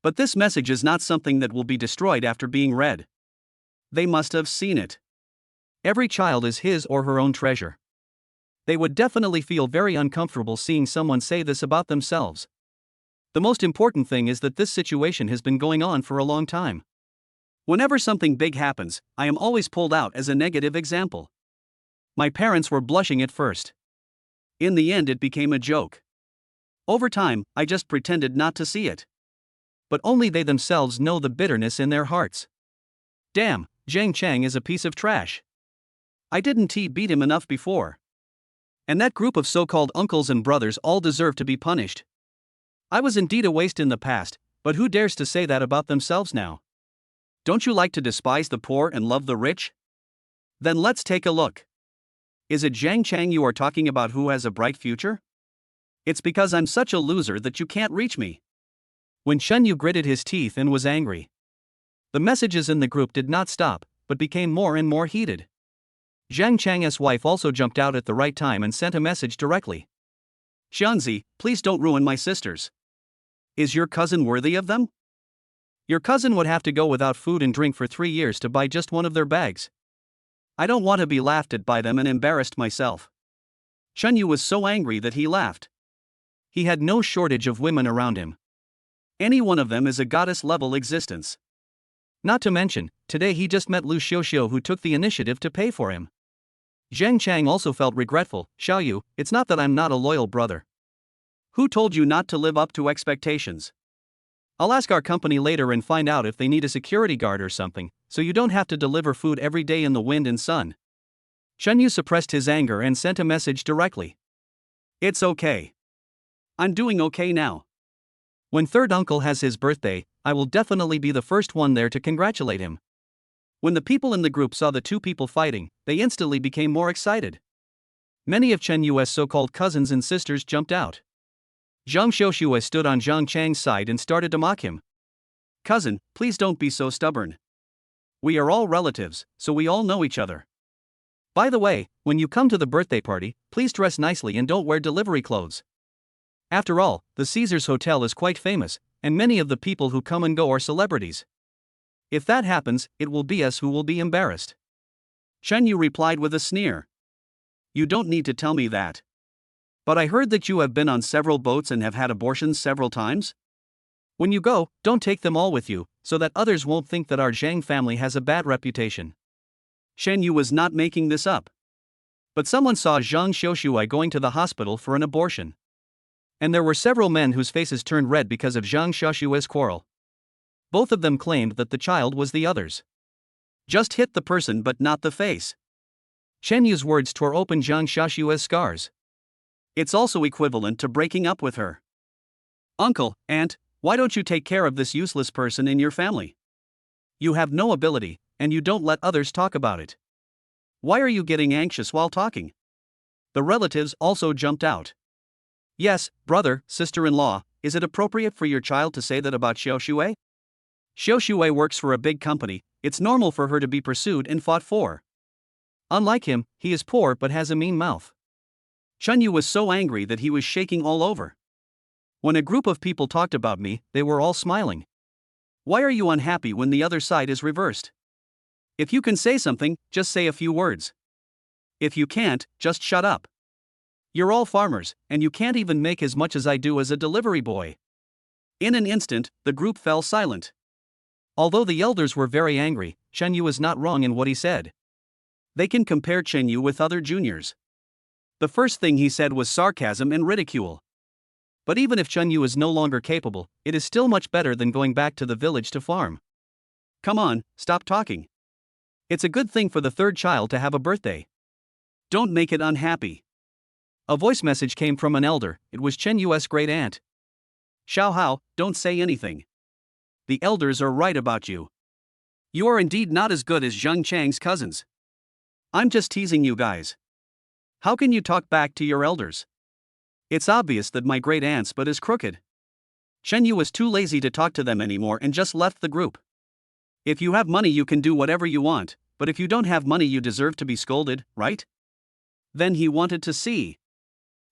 But this message is not something that will be destroyed after being read. They must have seen it. Every child is his or her own treasure. They would definitely feel very uncomfortable seeing someone say this about themselves. The most important thing is that this situation has been going on for a long time. Whenever something big happens, I am always pulled out as a negative example. My parents were blushing at first. In the end, it became a joke. Over time, I just pretended not to see it. But only they themselves know the bitterness in their hearts. Damn, Zhang Chang is a piece of trash. I didn't beat him enough before. And that group of so-called uncles and brothers all deserve to be punished. I was indeed a waste in the past, but who dares to say that about themselves now? Don't you like to despise the poor and love the rich? Then let's take a look. Is it Zhang Chang you are talking about who has a bright future? It's because I'm such a loser that you can't reach me. When Shen Yu gritted his teeth and was angry. The messages in the group did not stop, but became more and more heated. Zhang Chang's wife also jumped out at the right time and sent a message directly. Xianzi, please don't ruin my sisters. Is your cousin worthy of them? Your cousin would have to go without food and drink for 3 years to buy just one of their bags. I don't want to be laughed at by them and embarrassed myself. Shen Yu was so angry that he laughed. He had no shortage of women around him. Any one of them is a goddess-level existence. Not to mention, today he just met Lu Xiuxiu who took the initiative to pay for him. Zhang Chang also felt regretful. Xiaoyu, it's not that I'm not a loyal brother. Who told you not to live up to expectations? I'll ask our company later and find out if they need a security guard or something, so you don't have to deliver food every day in the wind and sun. Shen Yu suppressed his anger and sent a message directly. It's okay. I'm doing okay now. When third uncle has his birthday, I will definitely be the first one there to congratulate him. When the people in the group saw the two people fighting, they instantly became more excited. Many of Chen Yu's so-called cousins and sisters jumped out. Zhang Xiuxiu stood on Zhang Chang's side and started to mock him. Cousin, please don't be so stubborn. We are all relatives, so we all know each other. By the way, when you come to the birthday party, please dress nicely and don't wear delivery clothes. After all, the Caesars Hotel is quite famous, and many of the people who come and go are celebrities. If that happens, it will be us who will be embarrassed. Shen Yu replied with a sneer. You don't need to tell me that. But I heard that you have been on several boats and have had abortions several times? When you go, don't take them all with you, so that others won't think that our Zhang family has a bad reputation. Shen Yu was not making this up. But someone saw Zhang Xiuxiu going to the hospital for an abortion. And there were several men whose faces turned red because of Zhang Xiuxiu's quarrel. Both of them claimed that the child was the other's. Just hit the person but not the face. Chen Yu's words tore open Zhang Xiaoxue's scars. It's also equivalent to breaking up with her. Uncle, aunt, why don't you take care of this useless person in your family? You have no ability, and you don't let others talk about it. Why are you getting anxious while talking? The relatives also jumped out. Yes, brother, sister-in-law, is it appropriate for your child to say that about Xiaoxue? Xiaoxue works for a big company, it's normal for her to be pursued and fought for. Unlike him, he is poor but has a mean mouth. Chen Yu was so angry that he was shaking all over. When a group of people talked about me, they were all smiling. Why are you unhappy when the other side is reversed? If you can say something, just say a few words. If you can't, just shut up. You're all farmers, and you can't even make as much as I do as a delivery boy. In an instant, the group fell silent. Although the elders were very angry, Chen Yu was not wrong in what he said. They can compare Chen Yu with other juniors. The first thing he said was sarcasm and ridicule. But even if Chen Yu is no longer capable, it is still much better than going back to the village to farm. Come on, stop talking. It's a good thing for the third child to have a birthday. Don't make it unhappy. A voice message came from an elder. It was Chen Yu's great aunt. Xiao Hao, don't say anything. The elders are right about you. You are indeed not as good as Zhang Chang's cousins. I'm just teasing you guys. How can you talk back to your elders? It's obvious that my great aunt's butt is crooked. Chen Yu was too lazy to talk to them anymore and just left the group. If you have money you can do whatever you want, but if you don't have money you deserve to be scolded, right? Then he wanted to see.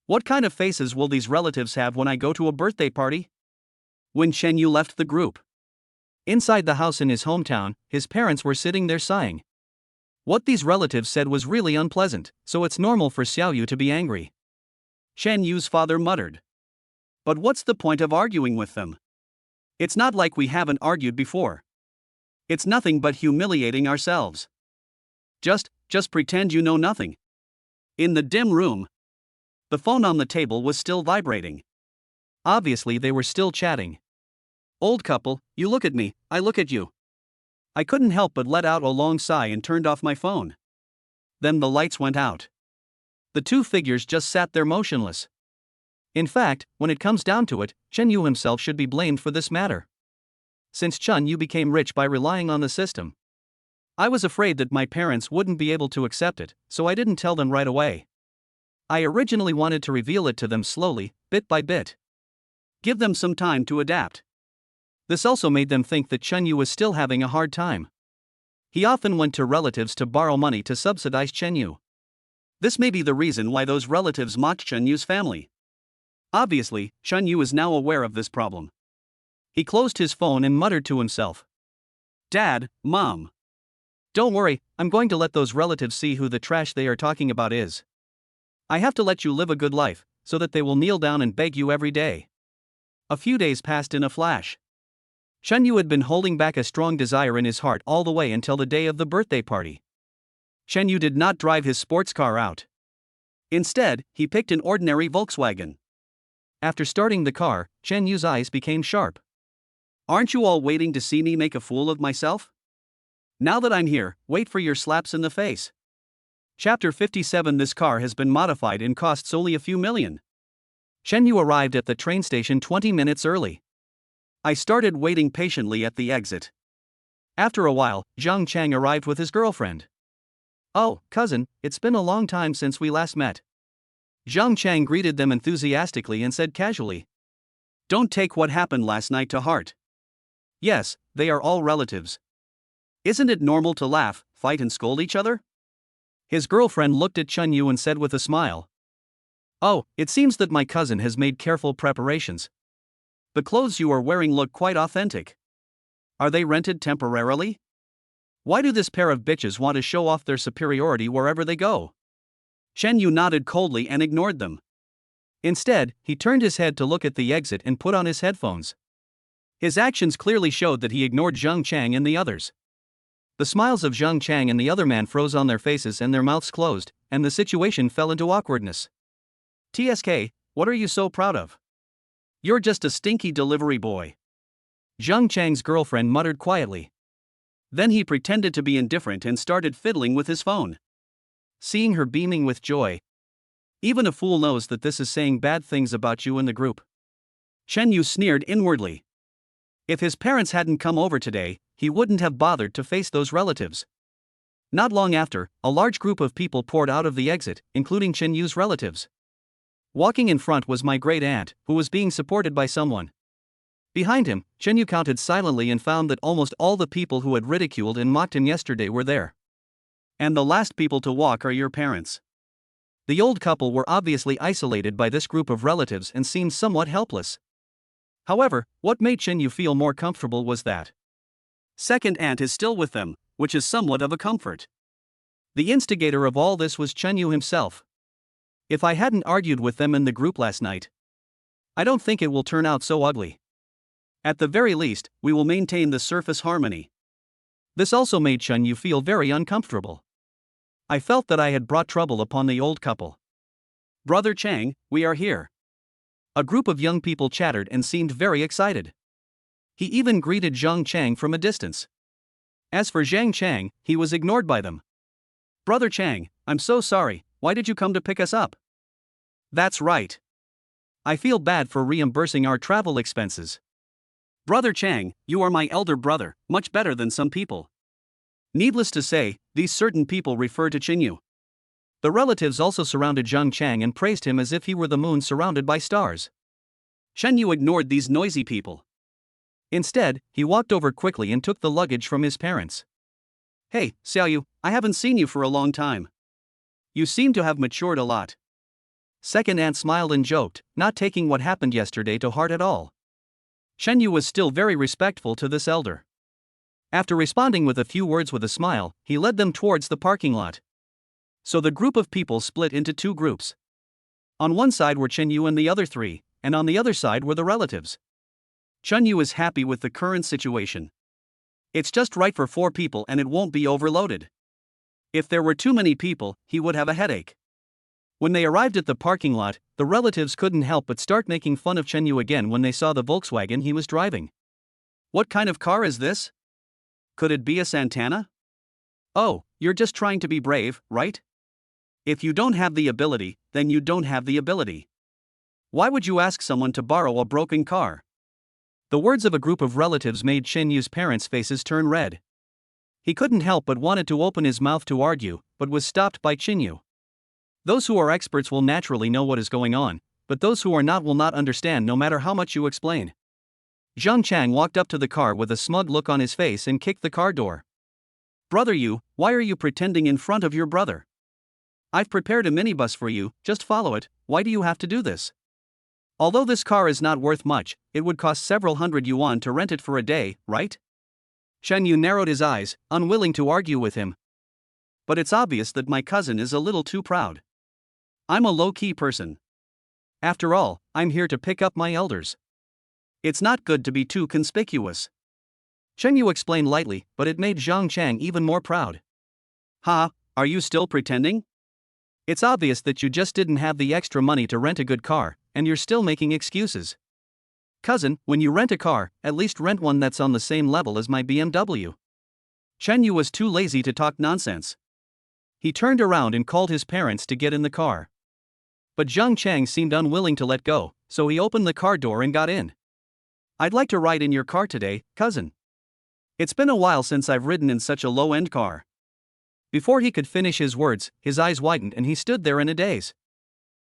What kind of faces will these relatives have when I go to a birthday party? When Chen Yu left the group. Inside the house in his hometown, his parents were sitting there sighing. What these relatives said was really unpleasant, so it's normal for Xiao Yu to be angry. Chen Yu's father muttered. But what's the point of arguing with them? It's not like we haven't argued before. It's nothing but humiliating ourselves. Just pretend you know nothing. In the dim room, the phone on the table was still vibrating. Obviously they were still chatting. Old couple, you look at me, I look at you. I couldn't help but let out a long sigh and turned off my phone. Then the lights went out. The two figures just sat there motionless. In fact, when it comes down to it, Chen Yu himself should be blamed for this matter. Since Chen Yu became rich by relying on the system. I was afraid that my parents wouldn't be able to accept it, so I didn't tell them right away. I originally wanted to reveal it to them slowly, bit by bit. Give them some time to adapt. This also made them think that Chen Yu was still having a hard time. He often went to relatives to borrow money to subsidize Chen Yu. This may be the reason why those relatives mocked Chen Yu's family. Obviously, Chen Yu is now aware of this problem. He closed his phone and muttered to himself. Dad, Mom. Don't worry, I'm going to let those relatives see who the trash they are talking about is. I have to let you live a good life, so that they will kneel down and beg you every day. A few days passed in a flash. Chen Yu had been holding back a strong desire in his heart all the way until the day of the birthday party. Chen Yu did not drive his sports car out. Instead, he picked an ordinary Volkswagen. After starting the car, Chen Yu's eyes became sharp. Aren't you all waiting to see me make a fool of myself? Now that I'm here, wait for your slaps in the face. Chapter 57. This car has been modified and costs only a few million. Chen Yu arrived at the train station 20 minutes early. I started waiting patiently at the exit. After a while, Zhang Chang arrived with his girlfriend. Oh, cousin, it's been a long time since we last met. Zhang Chang greeted them enthusiastically and said casually. Don't take what happened last night to heart. Yes, they are all relatives. Isn't it normal to laugh, fight and scold each other? His girlfriend looked at Chen Yu and said with a smile. Oh, it seems that my cousin has made careful preparations. The clothes you are wearing look quite authentic. Are they rented temporarily? Why do this pair of bitches want to show off their superiority wherever they go? Chen Yu nodded coldly and ignored them. Instead, he turned his head to look at the exit and put on his headphones. His actions clearly showed that he ignored Zhang Chang and the others. The smiles of Zhang Chang and the other man froze on their faces and their mouths closed, and the situation fell into awkwardness. TSK, what are you so proud of? You're just a stinky delivery boy. Zhang Chang's girlfriend muttered quietly. Then he pretended to be indifferent and started fiddling with his phone. Seeing her beaming with joy. Even a fool knows that this is saying bad things about you in the group. Chen Yu sneered inwardly. If his parents hadn't come over today, he wouldn't have bothered to face those relatives. Not long after, a large group of people poured out of the exit, including Chen Yu's relatives. Walking in front was my great aunt, who was being supported by someone. Behind him, Chen Yu counted silently and found that almost all the people who had ridiculed and mocked him yesterday were there. And the last people to walk are your parents. The old couple were obviously isolated by this group of relatives and seemed somewhat helpless. However, what made Chen Yu feel more comfortable was that second aunt is still with them, which is somewhat of a comfort. The instigator of all this was Chen Yu himself. If I hadn't argued with them in the group last night, I don't think it will turn out so ugly. At the very least, we will maintain the surface harmony. This also made Chen Yu feel very uncomfortable. I felt that I had brought trouble upon the old couple. Brother Chang, we are here. A group of young people chattered and seemed very excited. He even greeted Zhang Chang from a distance. As for Zhang Chang, he was ignored by them. Brother Chang, I'm so sorry, why did you come to pick us up? That's right. I feel bad for reimbursing our travel expenses. Brother Chang, you are my elder brother, much better than some people. Needless to say, these certain people refer to Chen Yu. The relatives also surrounded Zhang Chang and praised him as if he were the moon surrounded by stars. Chen Yu ignored these noisy people. Instead, he walked over quickly and took the luggage from his parents. Hey, Xiaoyu, I haven't seen you for a long time. You seem to have matured a lot. Second aunt smiled and joked, not taking what happened yesterday to heart at all. Chen Yu was still very respectful to this elder. After responding with a few words with a smile, he led them towards the parking lot. So the group of people split into two groups. On one side were Chen Yu and the other three, and on the other side were the relatives. Chen Yu is happy with the current situation. It's just right for 4 people and it won't be overloaded. If there were too many people, he would have a headache. When they arrived at the parking lot, the relatives couldn't help but start making fun of Chen Yu again when they saw the Volkswagen he was driving. What kind of car is this? Could it be a Santana? Oh, you're just trying to be brave, right? If you don't have the ability, then you don't have the ability. Why would you ask someone to borrow a broken car? The words of a group of relatives made Chen Yu's parents' faces turn red. He couldn't help but wanted to open his mouth to argue, but was stopped by Chen Yu. Those who are experts will naturally know what is going on, but those who are not will not understand no matter how much you explain. Zhang Chang walked up to the car with a smug look on his face and kicked the car door. Brother Yu, why are you pretending in front of your brother? I've prepared a minibus for you, just follow it, why do you have to do this? Although this car is not worth much, it would cost several hundred yuan to rent it for a day, right? Chen Yu narrowed his eyes, unwilling to argue with him. But it's obvious that my cousin is a little too proud. I'm a low-key person. After all, I'm here to pick up my elders. It's not good to be too conspicuous. Chen Yu explained lightly, but it made Zhang Chang even more proud. Ha, are you still pretending? It's obvious that you just didn't have the extra money to rent a good car, and you're still making excuses. Cousin, when you rent a car, at least rent one that's on the same level as my BMW. Chen Yu was too lazy to talk nonsense. He turned around and called his parents to get in the car. But Zhang Chang seemed unwilling to let go, so he opened the car door and got in. I'd like to ride in your car today, cousin. It's been a while since I've ridden in such a low-end car. Before he could finish his words, his eyes widened and he stood there in a daze.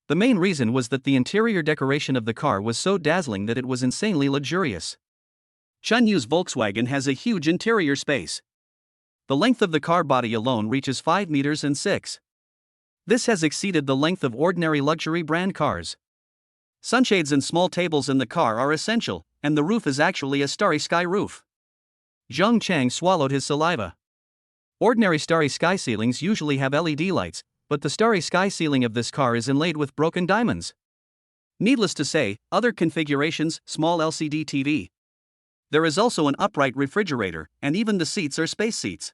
The main reason was that the interior decoration of the car was so dazzling that it was insanely luxurious. Chen Yu's Volkswagen has a huge interior space. The length of the car body alone reaches 5 meters and 6. This has exceeded the length of ordinary luxury brand cars. Sunshades and small tables in the car are essential, and the roof is actually a starry sky roof. Zhang Chang swallowed his saliva. Ordinary starry sky ceilings usually have LED lights, but the starry sky ceiling of this car is inlaid with broken diamonds. Needless to say, other configurations, small LCD TV. There is also an upright refrigerator, and even the seats are space seats.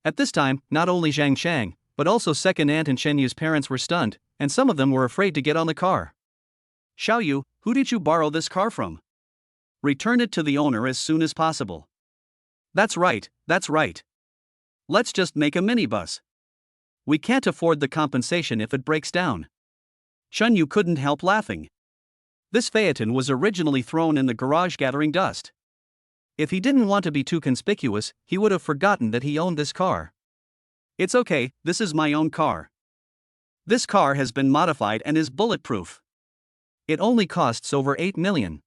At this time, not only Zhang Chang, but also second aunt and Chen Yu's parents were stunned, and some of them were afraid to get on the car. Xiaoyu, who did you borrow this car from? Return it to the owner as soon as possible. That's right, that's right. Let's just make a minibus. We can't afford the compensation if it breaks down. Chunyu couldn't help laughing. This phaeton was originally thrown in the garage gathering dust. If he didn't want to be too conspicuous, he would have forgotten that he owned this car. It's okay, this is my own car. This car has been modified and is bulletproof. It only costs over 8 million.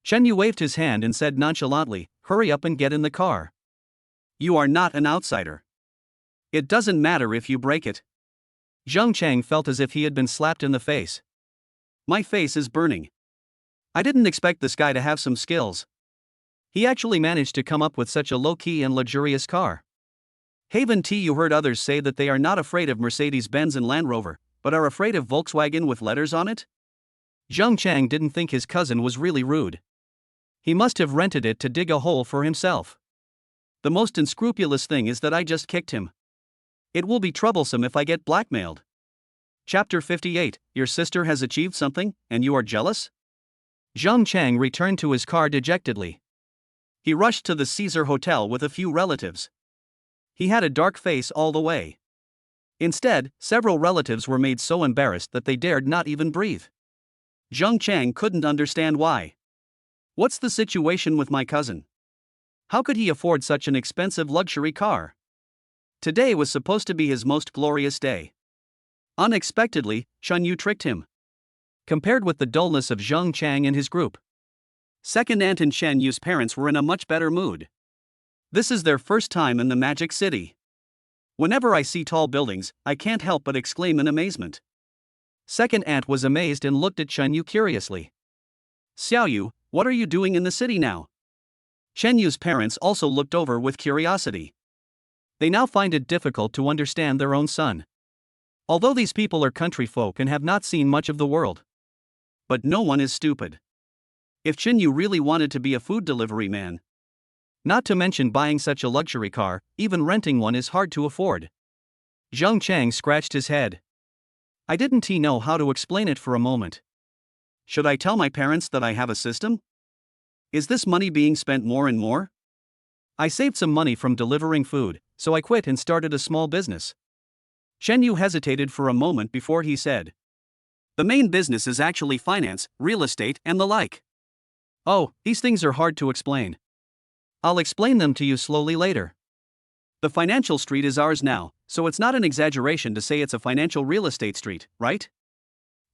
Chunyu waved his hand and said nonchalantly, hurry up and get in the car. You are not an outsider. It doesn't matter if you break it. Zheng Chang felt as if he had been slapped in the face. My face is burning. I didn't expect this guy to have some skills. He actually managed to come up with such a low-key and luxurious car. Haven T. You heard others say that they are not afraid of Mercedes-Benz and Land Rover, but are afraid of Volkswagen with letters on it? Zheng Chang didn't think his cousin was really rude. He must have rented it to dig a hole for himself. The most unscrupulous thing is that I just kicked him. It will be troublesome if I get blackmailed. Chapter 58, Your sister has achieved something, and you are jealous? Zheng Chang returned to his car dejectedly. He rushed to the Caesar Hotel with a few relatives. He had a dark face all the way. Instead, several relatives were made so embarrassed that they dared not even breathe. Zheng Chang couldn't understand why. What's the situation with my cousin? How could he afford such an expensive luxury car? Today was supposed to be his most glorious day. Unexpectedly, Chunyu tricked him. Compared with the dullness of Zheng Chang and his group, second aunt and Chen Yu's parents were in a much better mood. This is their first time in the Magic City. Whenever I see tall buildings, I can't help but exclaim in amazement. Second aunt was amazed and looked at Chen Yu curiously. Xiaoyu, what are you doing in the city now? Chen Yu's parents also looked over with curiosity. They now find it difficult to understand their own son. Although these people are country folk and have not seen much of the world. But no one is stupid. If Chen Yu really wanted to be a food delivery man, not to mention buying such a luxury car, even renting one is hard to afford. Zheng Chang scratched his head. I didn't know how to explain it for a moment. Should I tell my parents that I have a system? Is this money being spent more and more? I saved some money from delivering food, so I quit and started a small business. Chen Yu hesitated for a moment before he said. The main business is actually finance, real estate, and the like. Oh, these things are hard to explain. I'll explain them to you slowly later. The financial street is ours now, so it's not an exaggeration to say it's a financial real estate street, right?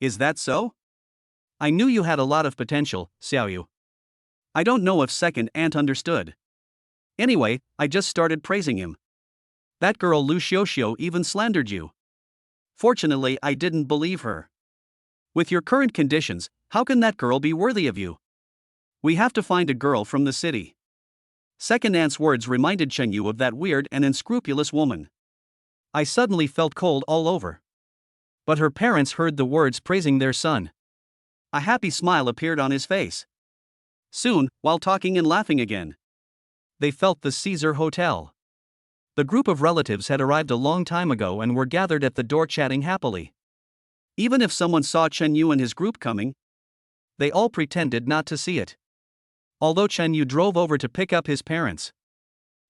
Is that so? I knew you had a lot of potential, Xiaoyu. I don't know if second aunt understood. Anyway, I just started praising him. That girl Lu Xiuxiu even slandered you. Fortunately, I didn't believe her. With your current conditions, how can that girl be worthy of you? We have to find a girl from the city. Second aunt's words reminded Chen Yu of that weird and unscrupulous woman. I suddenly felt cold all over. But her parents heard the words praising their son. A happy smile appeared on his face. Soon, while talking and laughing again, they felt the Caesar Hotel. The group of relatives had arrived a long time ago and were gathered at the door chatting happily. Even if someone saw Chen Yu and his group coming, they all pretended not to see it. Although Chen Yu drove over to pick up his parents.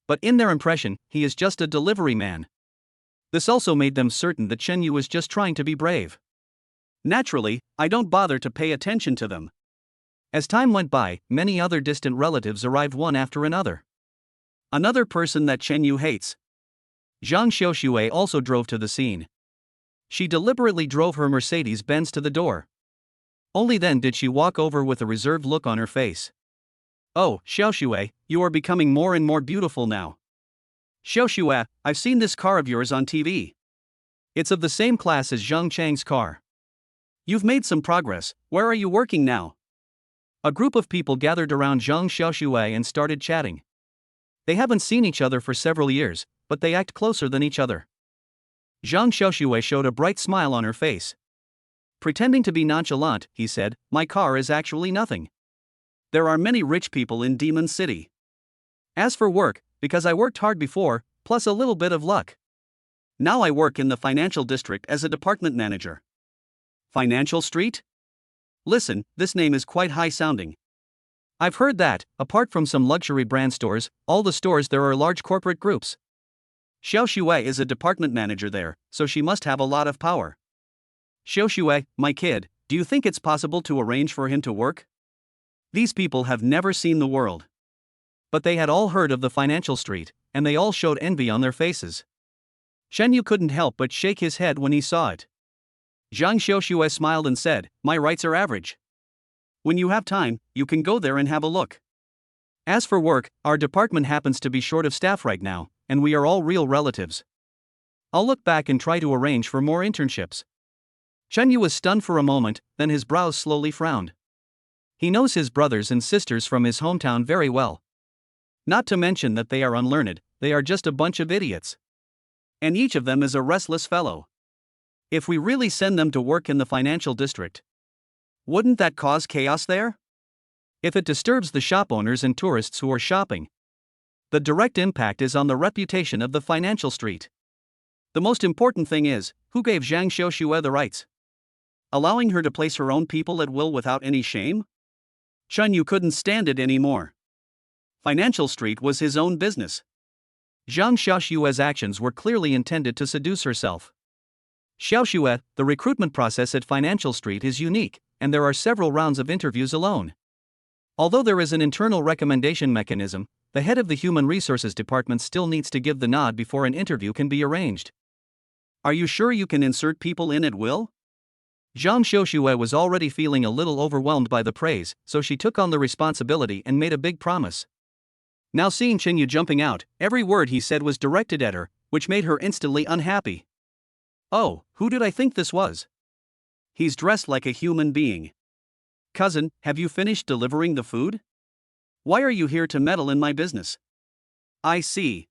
But in their impression, he is just a delivery man. This also made them certain that Chen Yu was just trying to be brave. Naturally, I don't bother to pay attention to them. As time went by, many other distant relatives arrived one after another. Another person that Chen Yu hates. Zhang Xiuxue also drove to the scene. She deliberately drove her Mercedes-Benz to the door. Only then did she walk over with a reserved look on her face. Oh, Xiaoxue, you are becoming more and more beautiful now. Xiaoxue, I've seen this car of yours on TV. It's of the same class as Zheng Chang's car. You've made some progress. Where are you working now? A group of people gathered around Zhang Xiaoxue and started chatting. They haven't seen each other for several years, but they act closer than each other. Zhang Xiaoxue showed a bright smile on her face. Pretending to be nonchalant, he said, my car is actually nothing. There are many rich people in Demon City. As for work, because I worked hard before, plus a little bit of luck. Now I work in the financial district as a department manager. Financial Street? Listen, this name is quite high sounding. I've heard that, apart from some luxury brand stores, all the stores there are large corporate groups. Xiao Shui is a department manager there, so she must have a lot of power. Xiao Shui, my kid, do you think it's possible to arrange for him to work? These people have never seen the world. But they had all heard of the financial street, and they all showed envy on their faces. Shen Yu couldn't help but shake his head when he saw it. Zhang Xiaoxue smiled and said, "My rights are average. When you have time, you can go there and have a look. As for work, our department happens to be short of staff right now, and we are all real relatives. I'll look back and try to arrange for more internships." Shen Yu was stunned for a moment, then his brows slowly frowned. He knows his brothers and sisters from his hometown very well. Not to mention that they are unlearned, they are just a bunch of idiots. And each of them is a restless fellow. If we really send them to work in the financial district, wouldn't that cause chaos there? If it disturbs the shop owners and tourists who are shopping, the direct impact is on the reputation of the financial street. The most important thing is, who gave Zhang Xiaoxue the rights? Allowing her to place her own people at will without any shame? Shen Yu couldn't stand it anymore. Financial street was his own business. Zhang Xiaoxue's actions were clearly intended to seduce herself. Xiaoxue, the recruitment process at Financial Street is unique, and there are several rounds of interviews alone. Although there is an internal recommendation mechanism, the head of the Human Resources Department still needs to give the nod before an interview can be arranged. Are you sure you can insert people in at will? Zhang Xiaoxue was already feeling a little overwhelmed by the praise, so she took on the responsibility and made a big promise. Now seeing Chen Yu jumping out, every word he said was directed at her, which made her instantly unhappy. Oh, who did I think this was? He's dressed like a human being. Cousin, have you finished delivering the food? Why are you here to meddle in my business? I see.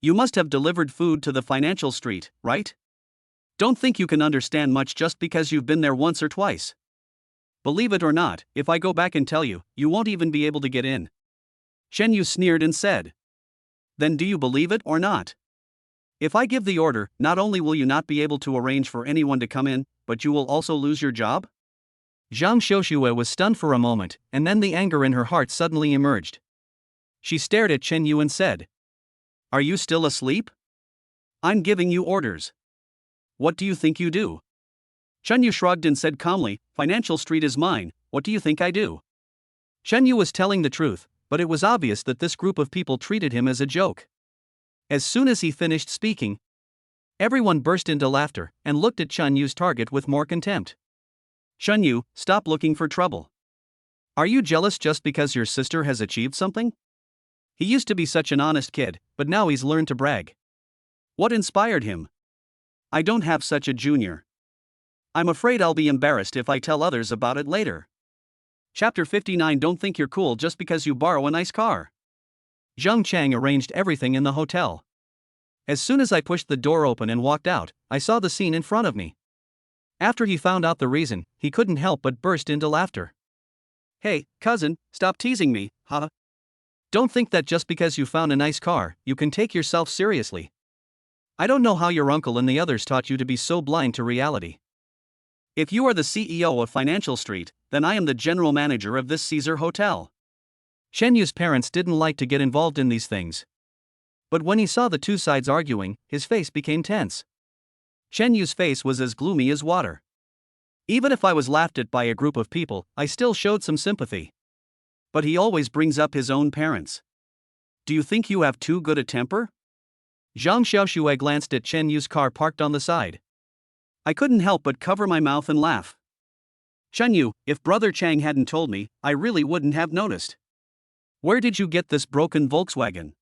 You must have delivered food to the financial street, right? Don't think you can understand much just because you've been there once or twice. Believe it or not, if I go back and tell you, you won't even be able to get in. Shen Yu sneered and said. Then do you believe it or not? If I give the order, not only will you not be able to arrange for anyone to come in, but you will also lose your job? Zhang Xiaoxue was stunned for a moment, and then the anger in her heart suddenly emerged. She stared at Chen Yu and said, "Are you still asleep? I'm giving you orders. What do you think you do?" Chen Yu shrugged and said calmly, "Financial Street is mine, what do you think I do?" Chen Yu was telling the truth, but it was obvious that this group of people treated him as a joke. As soon as he finished speaking, everyone burst into laughter and looked at Chen Yu's target with more contempt. Shen Yu, stop looking for trouble. Are you jealous just because your sister has achieved something? He used to be such an honest kid, but now he's learned to brag. What inspired him? I don't have such a junior. I'm afraid I'll be embarrassed if I tell others about it later. Chapter 59. Don't think you're cool just because you borrow a nice car. Zheng Chang arranged everything in the hotel. As soon as I pushed the door open and walked out, I saw the scene in front of me. After he found out the reason, he couldn't help but burst into laughter. Hey, cousin, stop teasing me, huh? Don't think that just because you found a nice car, you can take yourself seriously. I don't know how your uncle and the others taught you to be so blind to reality. If you are the CEO of Financial Street, then I am the general manager of this Caesar Hotel. Shen Yu's parents didn't like to get involved in these things. But when he saw the two sides arguing, his face became tense. Shen Yu's face was as gloomy as water. Even if I was laughed at by a group of people, I still showed some sympathy. But he always brings up his own parents. Do you think you have too good a temper? Zhang Xiaoxue glanced at Chen Yu's car parked on the side. I couldn't help but cover my mouth and laugh. Shen Yu, if Brother Chang hadn't told me, I really wouldn't have noticed. Where did you get this broken Volkswagen?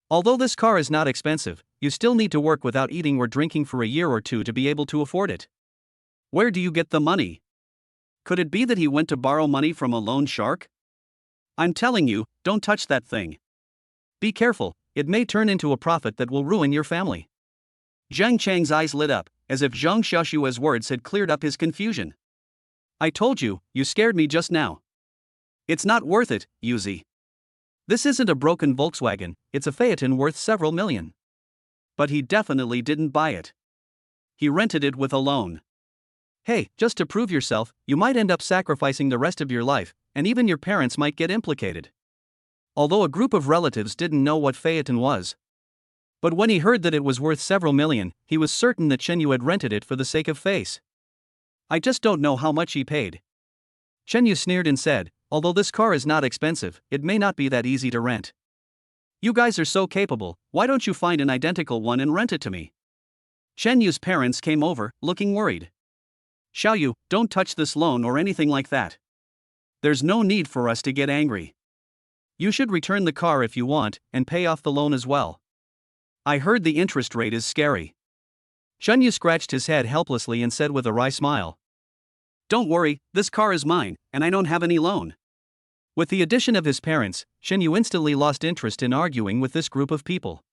Although this car is not expensive, you still need to work without eating or drinking for a year or two to be able to afford it. Where do you get the money? Could it be that he went to borrow money from a loan shark? I'm telling you, don't touch that thing. Be careful, it may turn into a profit that will ruin your family. Zhang Chang's eyes lit up, as if Zhang Xiaoxue's words had cleared up his confusion. I told you, you scared me just now. It's not worth it, Yuzi. This isn't a broken Volkswagen, it's a Phaeton worth several million. But he definitely didn't buy it. He rented it with a loan. Hey, just to prove yourself, you might end up sacrificing the rest of your life, and even your parents might get implicated. Although a group of relatives didn't know what Phaeton was. But when he heard that it was worth several million, he was certain that Chen Yu had rented it for the sake of face. I just don't know how much he paid. Chen Yu sneered and said, although this car is not expensive, it may not be that easy to rent. You guys are so capable, why don't you find an identical one and rent it to me? Chen Yu's parents came over, looking worried. Xiao Yu, don't touch this loan or anything like that. There's no need for us to get angry. You should return the car if you want, and pay off the loan as well. I heard the interest rate is scary. Chen Yu scratched his head helplessly and said with a wry smile. Don't worry, this car is mine, and I don't have any loan. With the addition of his parents, Chen Yu instantly lost interest in arguing with this group of people.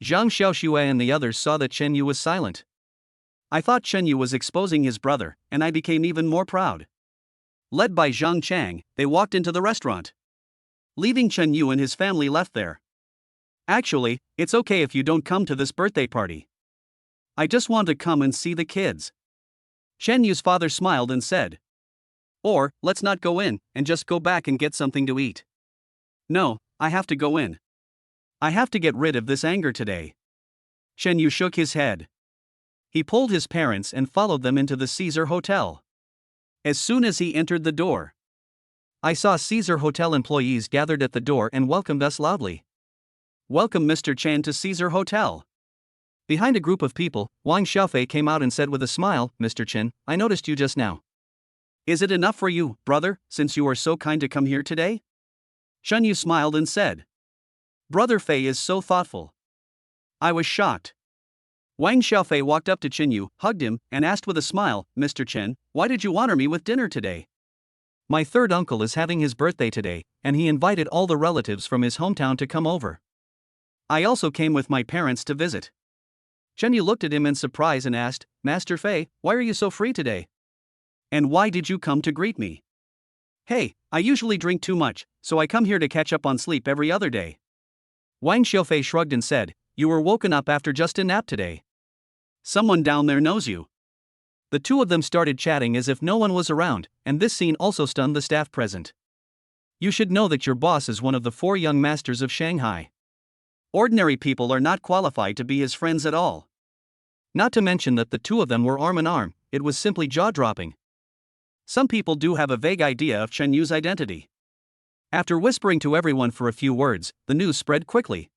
Zhang Xiaoxue and the others saw that Chen Yu was silent. I thought Chen Yu was exposing his brother, and I became even more proud. Led by Zhang Chang, they walked into the restaurant. Leaving Chen Yu and his family left there. Actually, it's okay if you don't come to this birthday party. I just want to come and see the kids. Chen Yu's father smiled and said. Or, let's not go in, and just go back and get something to eat. No, I have to go in. I have to get rid of this anger today. Chen Yu shook his head. He pulled his parents and followed them into the Caesar Hotel. As soon as he entered the door, I saw Caesar Hotel employees gathered at the door and welcomed us loudly. Welcome Mr. Chen to Caesar Hotel. Behind a group of people, Wang Xiaofei came out and said with a smile, Mr. Chen, I noticed you just now. Is it enough for you, brother, since you are so kind to come here today? Chen Yu smiled and said. Brother Fei is so thoughtful. I was shocked. Wang Xiaofei walked up to Chen Yu, hugged him, and asked with a smile, Mr. Chen, why did you honor me with dinner today? My third uncle is having his birthday today, and he invited all the relatives from his hometown to come over. I also came with my parents to visit. Chen Yu looked at him in surprise and asked, Master Fei, why are you so free today? And why did you come to greet me? Hey, I usually drink too much, so I come here to catch up on sleep every other day. Wang Xiaofei shrugged and said, you were woken up after just a nap today. Someone down there knows you. The two of them started chatting as if no one was around, and this scene also stunned the staff present. You should know that your boss is one of the 4 young masters of Shanghai. Ordinary people are not qualified to be his friends at all. Not to mention that the two of them were arm in arm, it was simply jaw-dropping. Some people do have a vague idea of Chen Yu's identity. After whispering to everyone for a few words, the news spread quickly.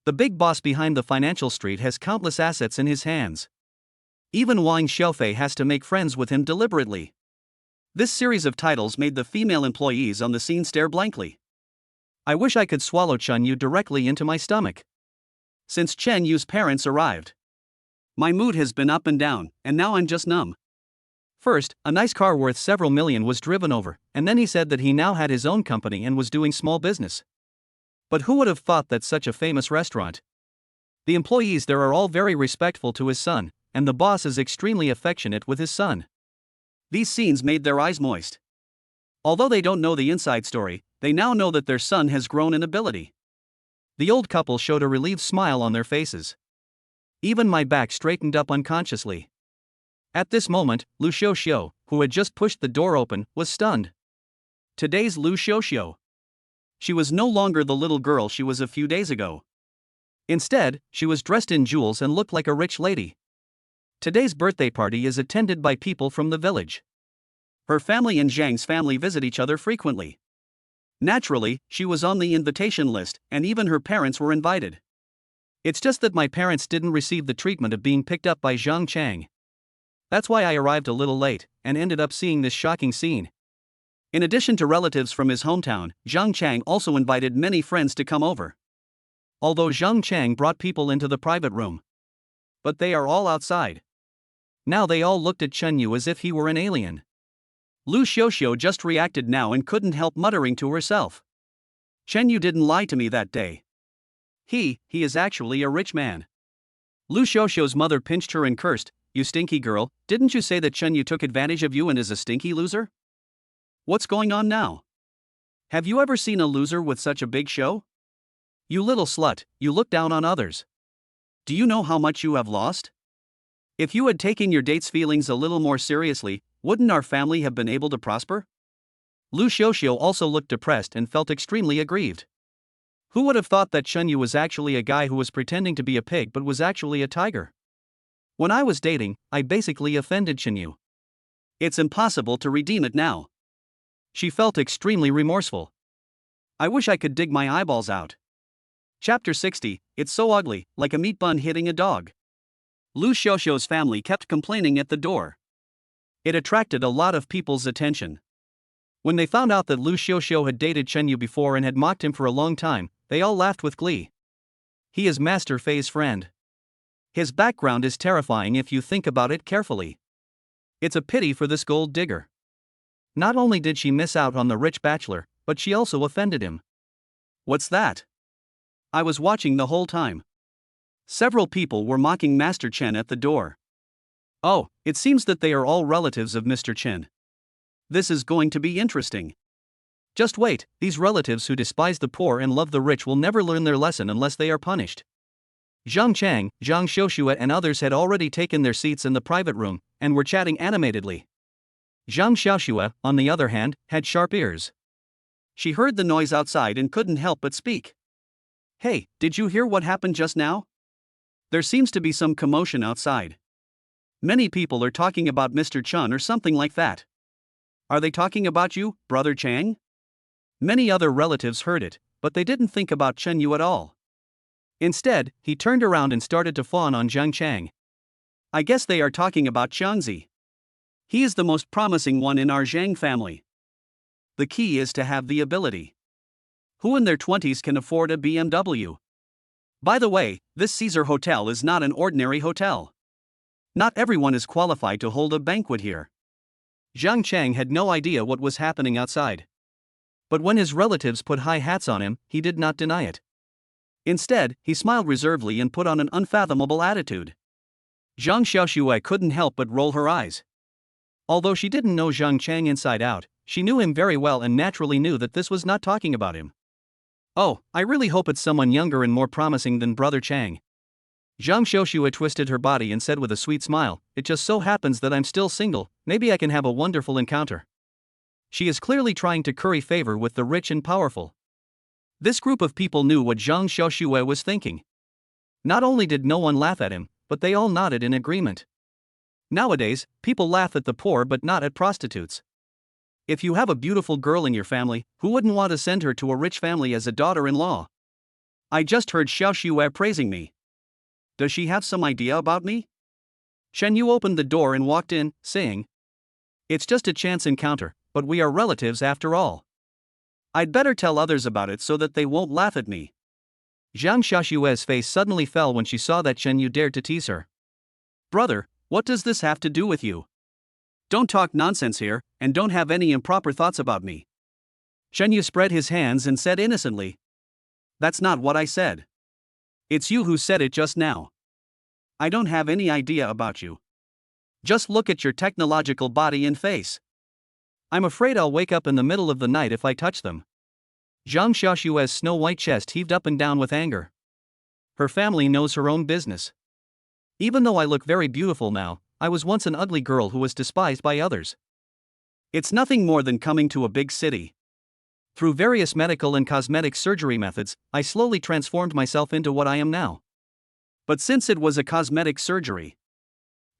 The big boss behind the financial street has countless assets in his hands. Even Wang Xiaofei has to make friends with him deliberately. This series of titles made the female employees on the scene stare blankly. I wish I could swallow Chen Yu directly into my stomach. Since Chen Yu's parents arrived, my mood has been up and down, and now I'm just numb. First, a nice car worth several million was driven over, and then he said that he now had his own company and was doing small business. But who would have thought that such a famous restaurant? The employees there are all very respectful to his son, and the boss is extremely affectionate with his son. These scenes made their eyes moist. Although they don't know the inside story, they now know that their son has grown in ability. The old couple showed a relieved smile on their faces. Even my back straightened up unconsciously. At this moment, Lu Xiuxiu, who had just pushed the door open, was stunned. Today's Lu Xiuxiu. She was no longer the little girl she was a few days ago. Instead, she was dressed in jewels and looked like a rich lady. Today's birthday party is attended by people from the village. Her family and Zhang's family visit each other frequently. Naturally, she was on the invitation list, and even her parents were invited. It's just that my parents didn't receive the treatment of being picked up by Zhang Chang. That's why I arrived a little late, and ended up seeing this shocking scene. In addition to relatives from his hometown, Zhang Chang also invited many friends to come over. Although Zhang Chang brought people into the private room. But they are all outside. Now they all looked at Chen Yu as if he were an alien. Lu Xiuxiu just reacted now and couldn't help muttering to herself. Chen Yu didn't lie to me that day. He is actually a rich man. Lu Xiuxiu's mother pinched her and cursed, you stinky girl, didn't you say that Chen Yu took advantage of you and is a stinky loser? What's going on now? Have you ever seen a loser with such a big show? You little slut, you look down on others. Do you know how much you have lost? If you had taken your date's feelings a little more seriously, wouldn't our family have been able to prosper? Lu Xiuxiu also looked depressed and felt extremely aggrieved. Who would have thought that Shen Yu was actually a guy who was pretending to be a pig but was actually a tiger? When I was dating, I basically offended Shen Yu. It's impossible to redeem it now. She felt extremely remorseful. I wish I could dig my eyeballs out. Chapter 60, It's so ugly, like a meat bun hitting a dog. Lu Xiuxiu's family kept complaining at the door. It attracted a lot of people's attention. When they found out that Lu Xiuxiu had dated Shen Yu before and had mocked him for a long time, they all laughed with glee. He is Master Fei's friend. His background is terrifying if you think about it carefully. It's a pity for this gold digger. Not only did she miss out on the rich bachelor, but she also offended him. What's that? I was watching the whole time. Several people were mocking Master Chen at the door. Oh, it seems that they are all relatives of Mr. Chen. This is going to be interesting. Just wait, these relatives who despise the poor and love the rich will never learn their lesson unless they are punished. Zhang Chang, Zhang Xiuxue and others had already taken their seats in the private room, and were chatting animatedly. Zhang Xiuxue, on the other hand, had sharp ears. She heard the noise outside and couldn't help but speak. Hey, did you hear what happened just now? There seems to be some commotion outside. Many people are talking about Mr. Chen or something like that. Are they talking about you, Brother Chang? Many other relatives heard it, but they didn't think about Chen Yu at all. Instead, he turned around and started to fawn on Zhang Chang. I guess they are talking about Xiangzi. He is the most promising one in our Zhang family. The key is to have the ability. Who in their 20s can afford a BMW? By the way, this Caesar Hotel is not an ordinary hotel. Not everyone is qualified to hold a banquet here. Zhang Chang had no idea what was happening outside. But when his relatives put high hats on him, he did not deny it. Instead, he smiled reservedly and put on an unfathomable attitude. Zhang Xiuxue couldn't help but roll her eyes. Although she didn't know Zhang Chang inside out, she knew him very well and naturally knew that this was not talking about him. Oh, I really hope it's someone younger and more promising than Brother Chang. Zhang Xiuxue twisted her body and said with a sweet smile, it just so happens that I'm still single, maybe I can have a wonderful encounter. She is clearly trying to curry favor with the rich and powerful. This group of people knew what Zhang Xiuxue was thinking. Not only did no one laugh at him, but they all nodded in agreement. Nowadays, people laugh at the poor but not at prostitutes. If you have a beautiful girl in your family, who wouldn't want to send her to a rich family as a daughter-in-law? I just heard Xiuxue praising me. Does she have some idea about me? Shen Yu opened the door and walked in, saying, it's just a chance encounter, but we are relatives after all. I'd better tell others about it so that they won't laugh at me. Zhang Xiuxue's face suddenly fell when she saw that Shen Yu dared to tease her. Brother, what does this have to do with you? Don't talk nonsense here, and don't have any improper thoughts about me. Shen Yu spread his hands and said innocently, that's not what I said. It's you who said it just now. I don't have any idea about you. Just look at your technological body and face. I'm afraid I'll wake up in the middle of the night if I touch them. Zhang Xiuxue's snow-white chest heaved up and down with anger. Her family knows her own business. Even though I look very beautiful now, I was once an ugly girl who was despised by others. It's nothing more than coming to a big city. Through various medical and cosmetic surgery methods, I slowly transformed myself into what I am now. But since it was a cosmetic surgery,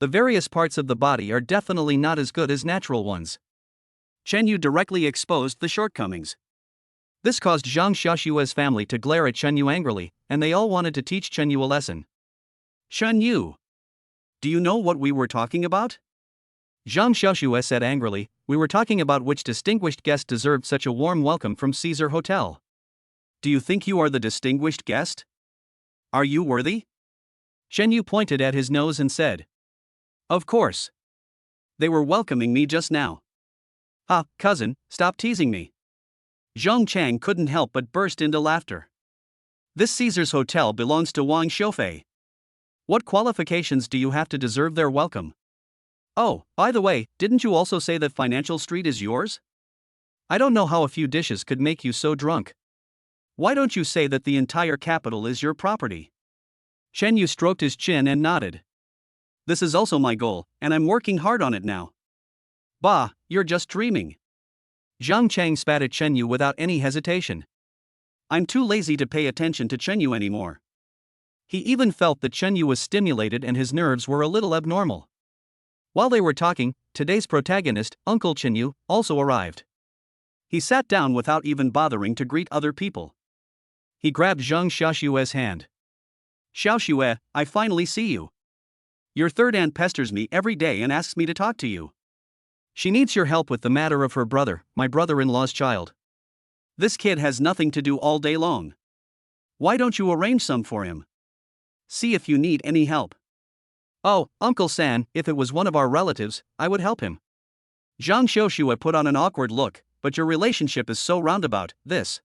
the various parts of the body are definitely not as good as natural ones. Chen Yu directly exposed the shortcomings. This caused Zhang Xiuxue's family to glare at Chen Yu angrily, and they all wanted to teach Chen Yu a lesson. Shen Yu, do you know what we were talking about? Zhang Xiuxue said angrily, we were talking about which distinguished guest deserved such a warm welcome from Caesar Hotel. Do you think you are the distinguished guest? Are you worthy? Shen Yu pointed at his nose and said, of course. They were welcoming me just now. Ah, cousin, stop teasing me. Zhang Chang couldn't help but burst into laughter. This Caesar's Hotel belongs to Wang Xiufei. What qualifications do you have to deserve their welcome? Oh, by the way, didn't you also say that Financial Street is yours? I don't know how a few dishes could make you so drunk. Why don't you say that the entire capital is your property? Shen Yu stroked his chin and nodded. This is also my goal, and I'm working hard on it now. Bah, you're just dreaming. Zhang Chang spat at Chen Yu without any hesitation. I'm too lazy to pay attention to Chen Yu anymore. He even felt that Chen Yu was stimulated and his nerves were a little abnormal. While they were talking, today's protagonist, Uncle Chen Yu, also arrived. He sat down without even bothering to greet other people. He grabbed Zhang Xiaoxue's hand. Xiaoxue, I finally see you. Your third aunt pesters me every day and asks me to talk to you. She needs your help with the matter of her brother, my brother-in-law's child. This kid has nothing to do all day long. Why don't you arrange some for him? See if you need any help. Oh, Uncle San, if it was one of our relatives, I would help him. Zhang Xiaoxue put on an awkward look, but your relationship is so roundabout, this.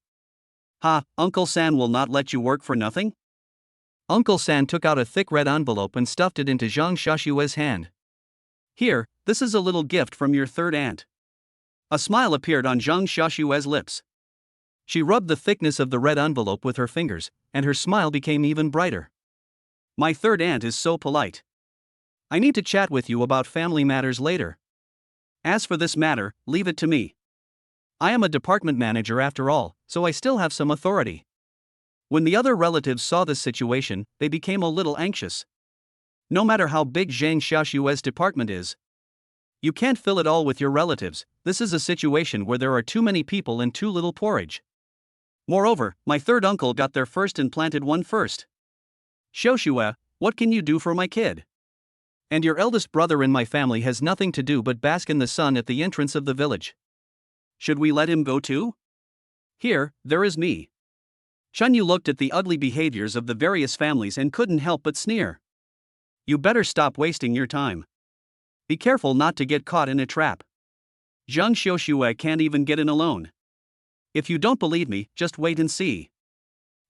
Ha, Uncle San will not let you work for nothing? Uncle San took out a thick red envelope and stuffed it into Zhang Xiaoxue's hand. Here, this is a little gift from your third aunt. A smile appeared on Zhang Xiaoxue's lips. She rubbed the thickness of the red envelope with her fingers, and her smile became even brighter. My third aunt is so polite. I need to chat with you about family matters later. As for this matter, leave it to me. I am a department manager after all, so I still have some authority. When the other relatives saw this situation, they became a little anxious. No matter how big Zhang Xiaoxue's department is, you can't fill it all with your relatives. This is a situation where there are too many people and too little porridge. Moreover, my third uncle got there first and planted one first. Xiaoxue, what can you do for my kid? And your eldest brother in my family has nothing to do but bask in the sun at the entrance of the village. Should we let him go too? Here, there is me. Chen Yu looked at the ugly behaviors of the various families and couldn't help but sneer. You better stop wasting your time. Be careful not to get caught in a trap. Zhang Xiaoxue can't even get in alone. If you don't believe me, just wait and see.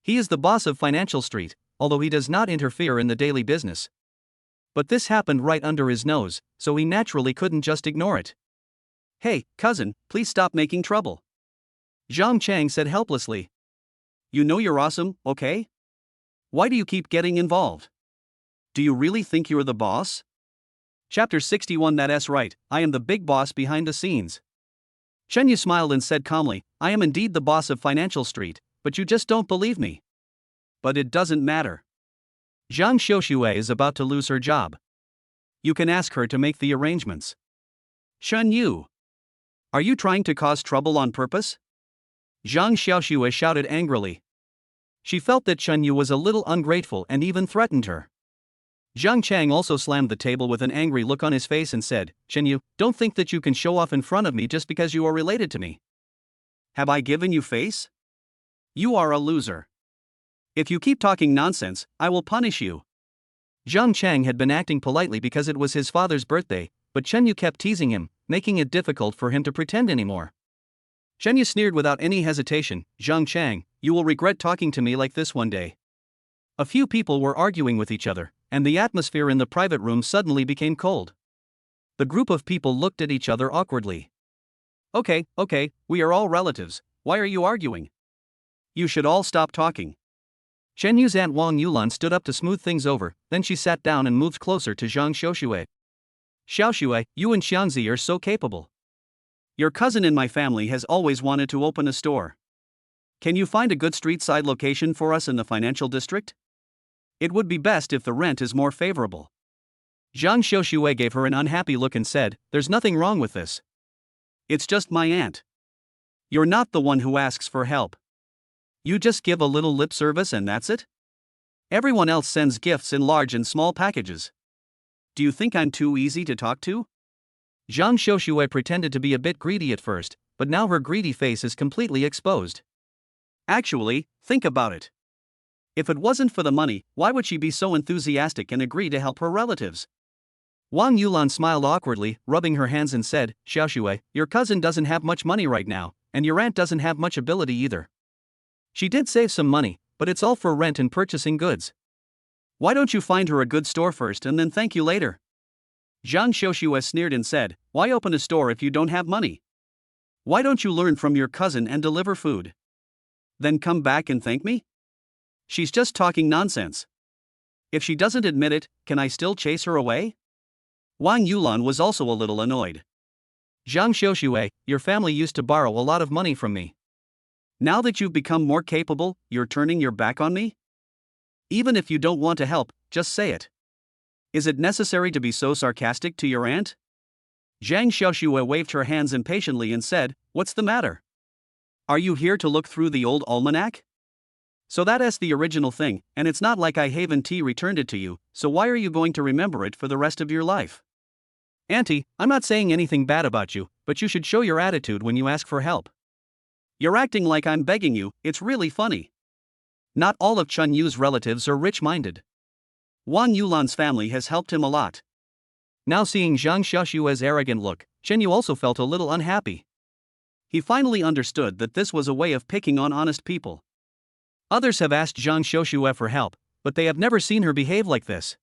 He is the boss of Financial Street, although he does not interfere in the daily business. But this happened right under his nose, so he naturally couldn't just ignore it. Hey, cousin, please stop making trouble. Zhang Chang said helplessly. You know you're awesome, okay? Why do you keep getting involved? Do you really think you're the boss? Chapter 61. That's right, I am the big boss behind the scenes. Chen Yu smiled and said calmly, I am indeed the boss of Financial Street, but you just don't believe me. But it doesn't matter. Zhang Xiaoxue is about to lose her job. You can ask her to make the arrangements. Chen Yu, are you trying to cause trouble on purpose? Zhang Xiaoxue shouted angrily. She felt that Chen Yu was a little ungrateful and even threatened her. Zhang Chang also slammed the table with an angry look on his face and said, Chen Yu, don't think that you can show off in front of me just because you are related to me. Have I given you face? You are a loser. If you keep talking nonsense, I will punish you. Zhang Chang had been acting politely because it was his father's birthday, but Chen Yu kept teasing him, making it difficult for him to pretend anymore. Chen Yu sneered without any hesitation, Zhang Chang, you will regret talking to me like this one day. A few people were arguing with each other, and the atmosphere in the private room suddenly became cold. The group of people looked at each other awkwardly. Okay, we are all relatives, why are you arguing? You should all stop talking. Chen Yu's aunt Wang Yulan stood up to smooth things over, then she sat down and moved closer to Zhang Xiaoxue. Xiaoxue, you and Xiangzi are so capable. Your cousin in my family has always wanted to open a store. Can you find a good street-side location for us in the financial district? It would be best if the rent is more favorable. Zhang Xiaoxue gave her an unhappy look and said, there's nothing wrong with this. It's just my aunt. You're not the one who asks for help. You just give a little lip service and that's it? Everyone else sends gifts in large and small packages. Do you think I'm too easy to talk to? Zhang Xiaoxue pretended to be a bit greedy at first, but now her greedy face is completely exposed. Actually, think about it. If it wasn't for the money, why would she be so enthusiastic and agree to help her relatives? Wang Yulan smiled awkwardly, rubbing her hands and said, Xiaoxue, your cousin doesn't have much money right now, and your aunt doesn't have much ability either. She did save some money, but it's all for rent and purchasing goods. Why don't you find her a good store first and then thank you later? Zhang Xiaoxue sneered and said, why open a store if you don't have money? Why don't you learn from your cousin and deliver food? Then come back and thank me? She's just talking nonsense. If she doesn't admit it, can I still chase her away? Wang Yulan was also a little annoyed. Zhang Xiuxue, your family used to borrow a lot of money from me. Now that you've become more capable, you're turning your back on me? Even if you don't want to help, just say it. Is it necessary to be so sarcastic to your aunt? Zhang Xiuxue waved her hands impatiently and said, "What's the matter? Are you here to look through the old almanac? So that's the original thing, and it's not like I Haven T returned it to you, so why are you going to remember it for the rest of your life?" Auntie, I'm not saying anything bad about you, but you should show your attitude when you ask for help. You're acting like I'm begging you, it's really funny. Not all of Chun Yu's relatives are rich-minded. Wang Yulan's family has helped him a lot. Now seeing Zhang Xiuxue's arrogant look, Chen Yu also felt a little unhappy. He finally understood that this was a way of picking on honest people. Others have asked Zhang Xiuxue for help, but they have never seen her behave like this.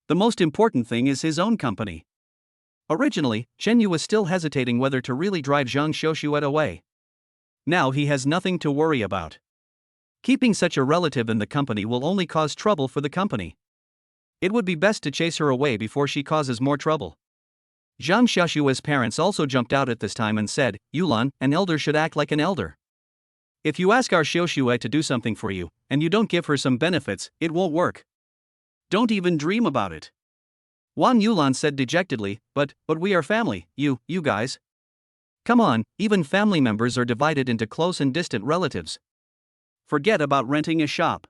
The most important thing is his own company. Originally, Chen Yu was still hesitating whether to really drive Zhang Xiuxue away. Now he has nothing to worry about. Keeping such a relative in the company will only cause trouble for the company. It would be best to chase her away before she causes more trouble. Zhang Xiuxue's parents also jumped out at this time and said, "Yulan, an elder should act like an elder. If you ask our Xiuxue to do something for you, and you don't give her some benefits, it won't work. Don't even dream about it." Wang Yulan said dejectedly, but we are family, you guys. Come on, even family members are divided into close and distant relatives. Forget about renting a shop.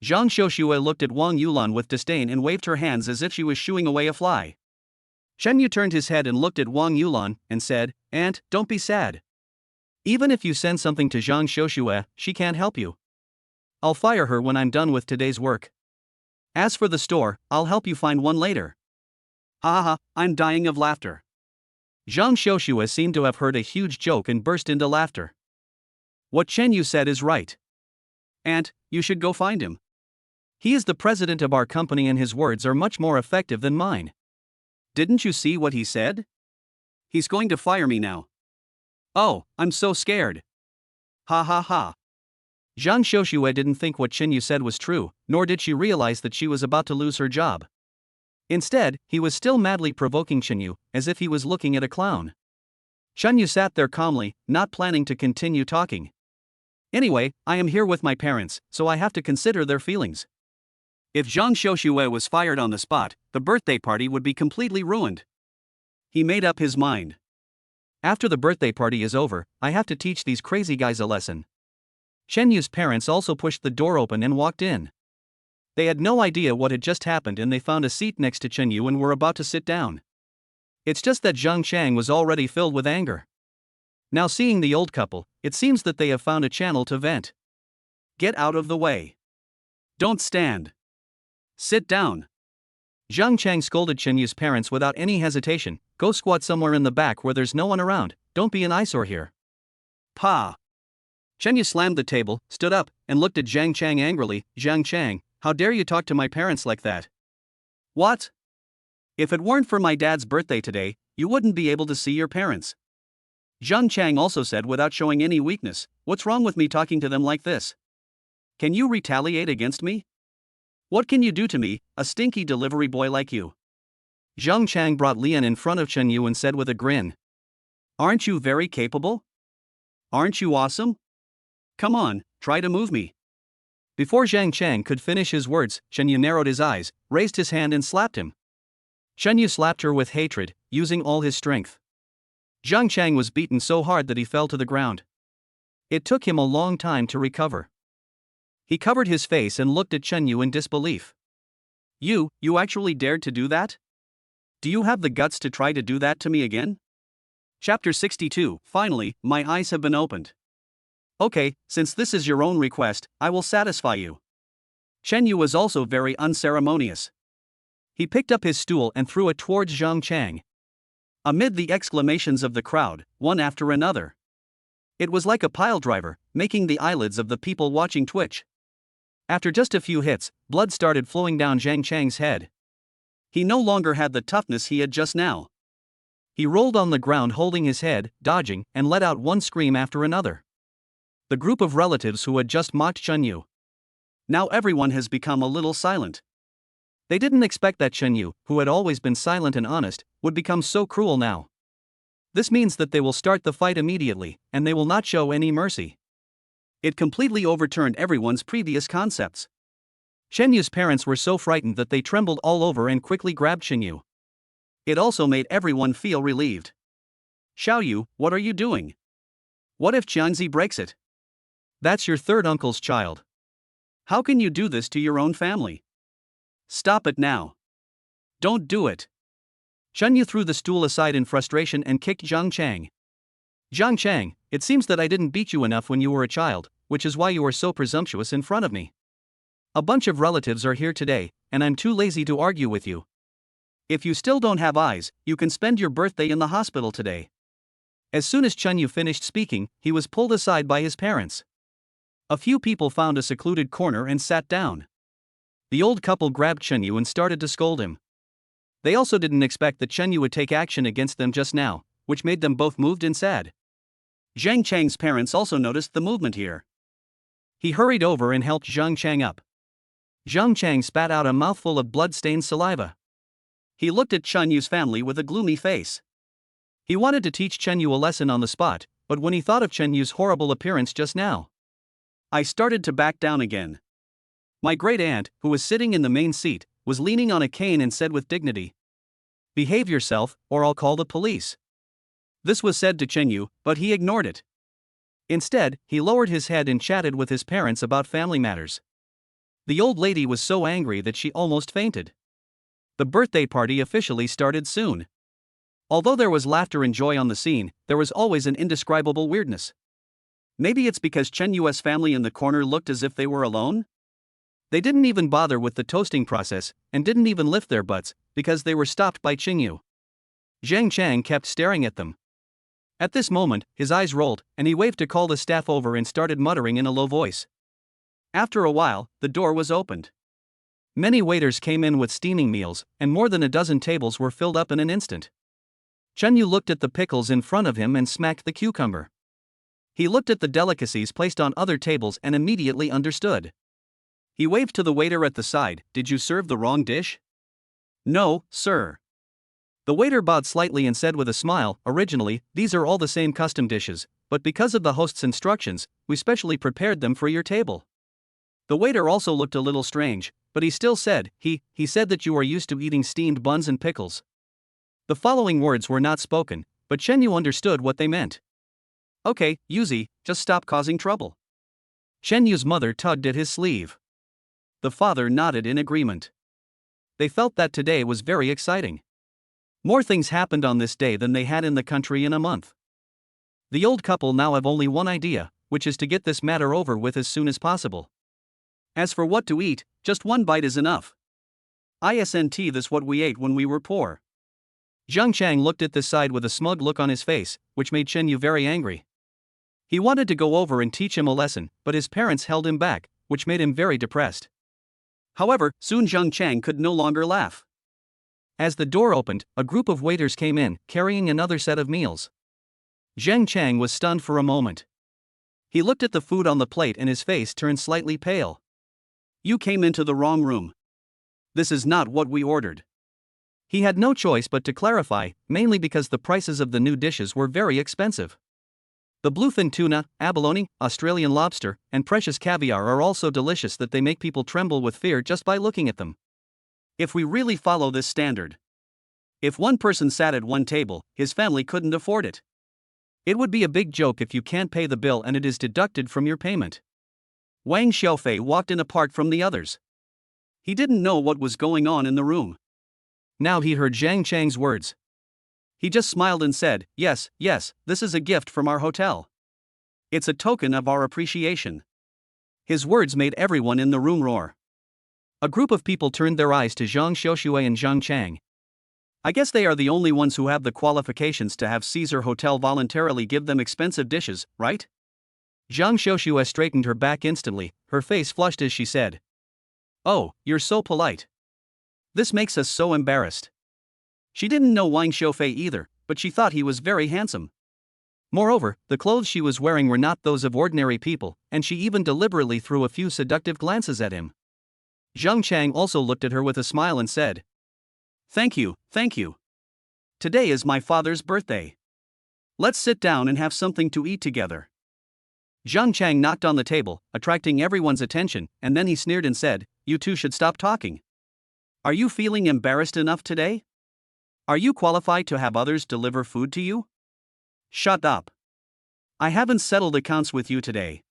Zhang Xiuxue looked at Wang Yulan with disdain and waved her hands as if she was shooing away a fly. Chen Yu turned his head and looked at Wang Yulan and said, "Aunt, don't be sad. Even if you send something to Zhang Xiuxue, she can't help you. I'll fire her when I'm done with today's work. As for the store, I'll help you find one later." Ha ha ha, I'm dying of laughter. Zhang Xiuxue seemed to have heard a huge joke and burst into laughter. What Chen Yu said is right. Aunt, you should go find him. He is the president of our company and his words are much more effective than mine. Didn't you see what he said? He's going to fire me now. Oh, I'm so scared. Ha ha ha. Zhang Xiuxue didn't think what Chen Yu said was true, nor did she realize that she was about to lose her job. Instead, he was still madly provoking Chen Yu, as if he was looking at a clown. Chen Yu sat there calmly, not planning to continue talking. Anyway, I am here with my parents, so I have to consider their feelings. If Zhang Xiuxue was fired on the spot, the birthday party would be completely ruined. He made up his mind. After the birthday party is over, I have to teach these crazy guys a lesson. Chen Yu's parents also pushed the door open and walked in. They had no idea what had just happened and they found a seat next to Chen Yu and were about to sit down. It's just that Zhang Chang was already filled with anger. Now seeing the old couple, it seems that they have found a channel to vent. Get out of the way. Don't stand. Sit down. Zhang Chang scolded Chen Yu's parents without any hesitation. Go squat somewhere in the back where there's no one around, don't be an eyesore here. Pa. Chen Yu slammed the table, stood up, and looked at Zhang Chang angrily. Zhang Chang, how dare you talk to my parents like that? What? If it weren't for my dad's birthday today, you wouldn't be able to see your parents. Zhang Chang also said without showing any weakness, what's wrong with me talking to them like this? Can you retaliate against me? What can you do to me, a stinky delivery boy like you? Zhang Chang brought Lian in front of Chen Yu and said with a grin. Aren't you very capable? Aren't you awesome? Come on, try to move me. Before Zhang Chang could finish his words, Chen Yu narrowed his eyes, raised his hand and slapped him. Chen Yu slapped her with hatred, using all his strength. Zhang Chang was beaten so hard that he fell to the ground. It took him a long time to recover. He covered his face and looked at Chen Yu in disbelief. You actually dared to do that? Do you have the guts to try to do that to me again? Chapter 62, finally, my eyes have been opened. Okay, since this is your own request, I will satisfy you. Chen Yu was also very unceremonious. He picked up his stool and threw it towards Zhang Chang. Amid the exclamations of the crowd, one after another. It was like a piledriver, making the eyelids of the people watching twitch. After just a few hits, blood started flowing down Zhang Chang's head. He no longer had the toughness he had just now. He rolled on the ground holding his head, dodging, and let out one scream after another. The group of relatives who had just mocked Chen Yu. Now everyone has become a little silent. They didn't expect that Chen Yu, who had always been silent and honest, would become so cruel now. This means that they will start the fight immediately, and they will not show any mercy. It completely overturned everyone's previous concepts. Chen Yu's parents were so frightened that they trembled all over and quickly grabbed Chen Yu. It also made everyone feel relieved. Xiao Yu, what are you doing? What if Jiangzi breaks it? That's your third uncle's child. How can you do this to your own family? Stop it now. Don't do it. Chen Yu threw the stool aside in frustration and kicked Zhang Chang. Zhang Chang, it seems that I didn't beat you enough when you were a child, which is why you are so presumptuous in front of me. A bunch of relatives are here today, and I'm too lazy to argue with you. If you still don't have eyes, you can spend your birthday in the hospital today. As soon as Chen Yu finished speaking, he was pulled aside by his parents. A few people found a secluded corner and sat down. The old couple grabbed Chen Yu and started to scold him. They also didn't expect that Chen Yu would take action against them just now, which made them both moved and sad. Zhang Chang's parents also noticed the movement here. He hurried over and helped Zhang Chang up. Zhang Chang spat out a mouthful of blood-stained saliva. He looked at Chen Yu's family with a gloomy face. He wanted to teach Chen Yu a lesson on the spot, but when he thought of Chen Yu's horrible appearance just now, I started to back down again. My great-aunt, who was sitting in the main seat, was leaning on a cane and said with dignity, "Behave yourself, or I'll call the police." This was said to Chen Yu, but he ignored it. Instead, he lowered his head and chatted with his parents about family matters. The old lady was so angry that she almost fainted. The birthday party officially started soon. Although there was laughter and joy on the scene, there was always an indescribable weirdness. Maybe it's because Chen Yu's family in the corner looked as if they were alone? They didn't even bother with the toasting process, and didn't even lift their butts, because they were stopped by Chen Yu. Zhang Chang kept staring at them. At this moment, his eyes rolled, and he waved to call the staff over and started muttering in a low voice. After a while, the door was opened. Many waiters came in with steaming meals, and more than a dozen tables were filled up in an instant. Chen Yu looked at the pickles in front of him and smacked the cucumber. He looked at the delicacies placed on other tables and immediately understood. He waved to the waiter at the side. Did you serve the wrong dish? No, sir. The waiter bowed slightly and said with a smile, originally, these are all the same custom dishes, but because of the host's instructions, we specially prepared them for your table. The waiter also looked a little strange, but he still said, he said that you are used to eating steamed buns and pickles. The following words were not spoken, but Chen Yu understood what they meant. Okay, Yuzi, just stop causing trouble. Chen Yu's mother tugged at his sleeve. The father nodded in agreement. They felt that today was very exciting. More things happened on this day than they had in the country in a month. The old couple now have only one idea, which is to get this matter over with as soon as possible. As for what to eat, just one bite is enough. Isn't this what we ate when we were poor? Zhang Chang looked at this side with a smug look on his face, which made Chen Yu very angry. He wanted to go over and teach him a lesson, but his parents held him back, which made him very depressed. However, soon Zhang Chang could no longer laugh. As the door opened, a group of waiters came in, carrying another set of meals. Zhang Chang was stunned for a moment. He looked at the food on the plate and his face turned slightly pale. You came into the wrong room. This is not what we ordered. He had no choice but to clarify, mainly because the prices of the new dishes were very expensive. The bluefin tuna, abalone, Australian lobster, and precious caviar are all so delicious that they make people tremble with fear just by looking at them. If we really follow this standard, if one person sat at one table, his family couldn't afford it. It would be a big joke if you can't pay the bill and it is deducted from your payment. Wang Xiaofei walked in apart from the others. He didn't know what was going on in the room. Now he heard Zhang Chang's words. He just smiled and said, yes, this is a gift from our hotel. It's a token of our appreciation. His words made everyone in the room roar. A group of people turned their eyes to Zhang Xiaoshui and Zhang Chang. I guess they are the only ones who have the qualifications to have Caesar Hotel voluntarily give them expensive dishes, right? Zhang Xiaoshui straightened her back instantly, her face flushed as she said, "Oh, you're so polite. This makes us so embarrassed." She didn't know Wang Xiaofei either, but she thought he was very handsome. Moreover, the clothes she was wearing were not those of ordinary people, and she even deliberately threw a few seductive glances at him. Zhang Chang also looked at her with a smile and said, Thank you. Today is my father's birthday. Let's sit down and have something to eat together. Zhang Chang knocked on the table, attracting everyone's attention, and then he sneered and said, "You two should stop talking. Are you feeling embarrassed enough today? Are you qualified to have others deliver food to you? Shut up. I haven't settled accounts with you today."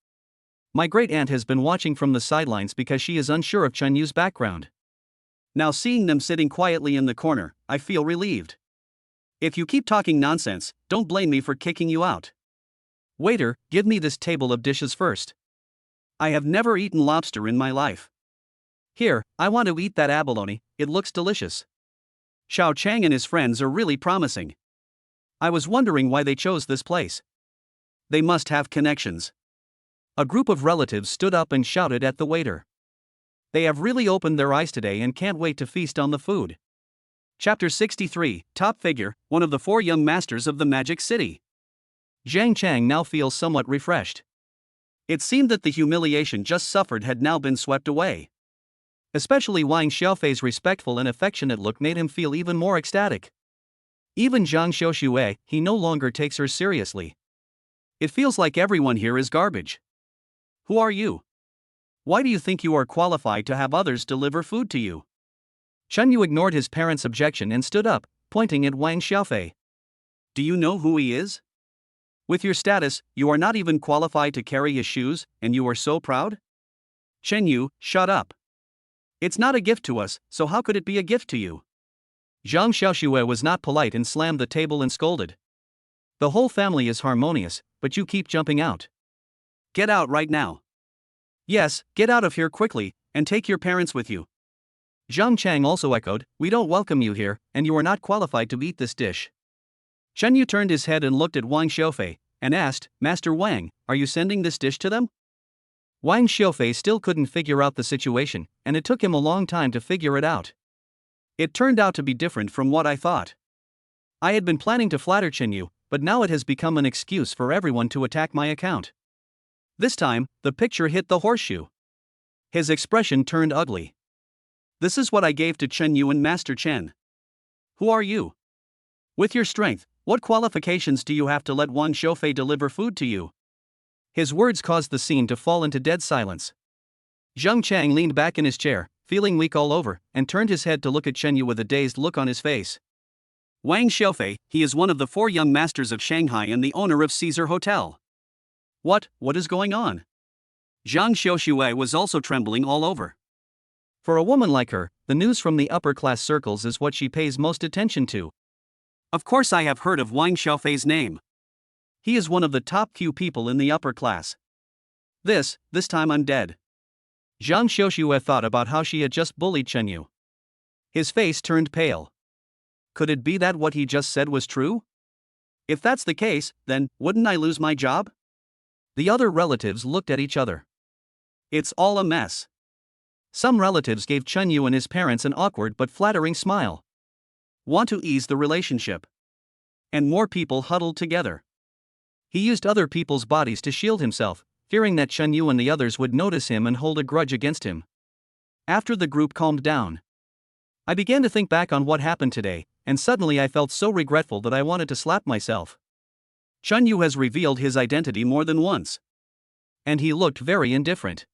My great aunt has been watching from the sidelines because she is unsure of Chen Yu's background. Now seeing them sitting quietly in the corner, I feel relieved. If you keep talking nonsense, don't blame me for kicking you out. Waiter, give me this table of dishes first. I have never eaten lobster in my life. Here, I want to eat that abalone, it looks delicious. Xiao Chang and his friends are really promising. I was wondering why they chose this place. They must have connections. A group of relatives stood up and shouted at the waiter. They have really opened their eyes today and can't wait to feast on the food. Chapter 63, Top Figure, one of the 4 young masters of the Magic City. Zhang Chang now feels somewhat refreshed. It seemed that the humiliation just suffered had now been swept away. Especially Wang Xiaofei's respectful and affectionate look made him feel even more ecstatic. Even Zhang Xiaoxue, he no longer takes her seriously. It feels like everyone here is garbage. Who are you? Why do you think you are qualified to have others deliver food to you? Chen Yu ignored his parents' objection and stood up, pointing at Wang Xiaofei. Do you know who he is? With your status, you are not even qualified to carry his shoes, and you are so proud? Chen Yu, shut up. It's not a gift to us, so how could it be a gift to you? Zhang Xiaoxue was not polite and slammed the table and scolded. The whole family is harmonious, but you keep jumping out. Get out right now. Yes, get out of here quickly, and take your parents with you. Zhang Chang also echoed, "We don't welcome you here, and you are not qualified to eat this dish." Chen Yu turned his head and looked at Wang Xiaofei, and asked, "Master Wang, are you sending this dish to them?" Wang Xiaofei still couldn't figure out the situation, and it took him a long time to figure it out. It turned out to be different from what I thought. I had been planning to flatter Chen Yu, but now it has become an excuse for everyone to attack my account. This time, the picture hit the horseshoe. His expression turned ugly. This is what I gave to Chen Yu and Master Chen. Who are you? With your strength, what qualifications do you have to let Wang Xiaofei deliver food to you? His words caused the scene to fall into dead silence. Zhang Chang leaned back in his chair, feeling weak all over, and turned his head to look at Chen Yu with a dazed look on his face. Wang Xiaofei, he is one of the 4 young masters of Shanghai and the owner of Caesar Hotel. What is going on? Zhang Xiaoxue was also trembling all over. For a woman like her, the news from the upper-class circles is what she pays most attention to. Of course I have heard of Wang Xiaofei's name. He is one of the top few people in the upper class. This time I'm dead. Zhang Xiaoxue thought about how she had just bullied Chen Yu. His face turned pale. Could it be that what he just said was true? If that's the case, then wouldn't I lose my job? The other relatives looked at each other. It's all a mess. Some relatives gave Chen Yu and his parents an awkward but flattering smile. Want to ease the relationship. And more people huddled together. He used other people's bodies to shield himself, fearing that Chen Yu and the others would notice him and hold a grudge against him. After the group calmed down, I began to think back on what happened today, and suddenly I felt so regretful that I wanted to slap myself. Chen Yu has revealed his identity more than once. And he looked very indifferent.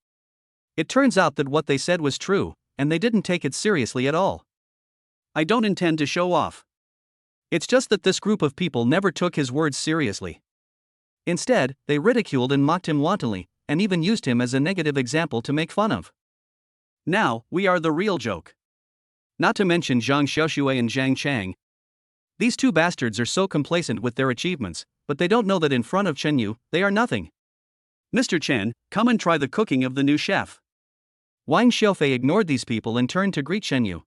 It turns out that what they said was true, and they didn't take it seriously at all. I don't intend to show off. It's just that this group of people never took his words seriously. Instead, they ridiculed and mocked him wantonly, and even used him as a negative example to make fun of. Now, we are the real joke. Not to mention Zhang Xiaoxue and Zhang Chang. These 2 bastards are so complacent with their achievements, but they don't know that in front of Chen Yu, they are nothing. Mr. Chen, come and try the cooking of the new chef. Wang Xiaofei ignored these people and turned to greet Chen Yu.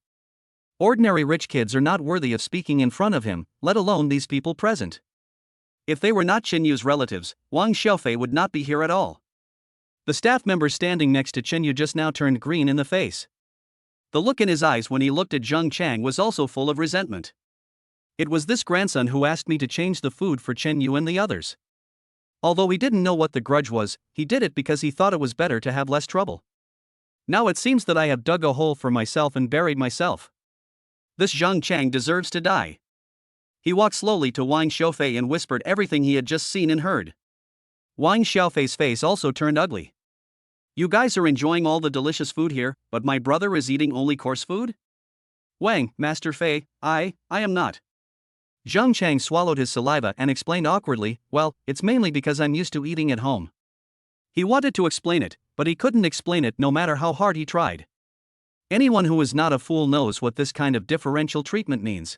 Ordinary rich kids are not worthy of speaking in front of him, let alone these people present. If they were not Chen Yu's relatives, Wang Xiaofei would not be here at all. The staff member standing next to Chen Yu just now turned green in the face. The look in his eyes when he looked at Zhang Chang was also full of resentment. It was this grandson who asked me to change the food for Chen Yu and the others. Although he didn't know what the grudge was, he did it because he thought it was better to have less trouble. Now it seems that I have dug a hole for myself and buried myself. This Zhang Chang deserves to die. He walked slowly to Wang Xiaofei and whispered everything he had just seen and heard. Wang Xiaofei's face also turned ugly. You guys are enjoying all the delicious food here, but my brother is eating only coarse food? Wang, Master Fei, I am not. Zhang Chang swallowed his saliva and explained awkwardly, well, it's mainly because I'm used to eating at home. He wanted to explain it, but he couldn't explain it no matter how hard he tried. Anyone who is not a fool knows what this kind of differential treatment means.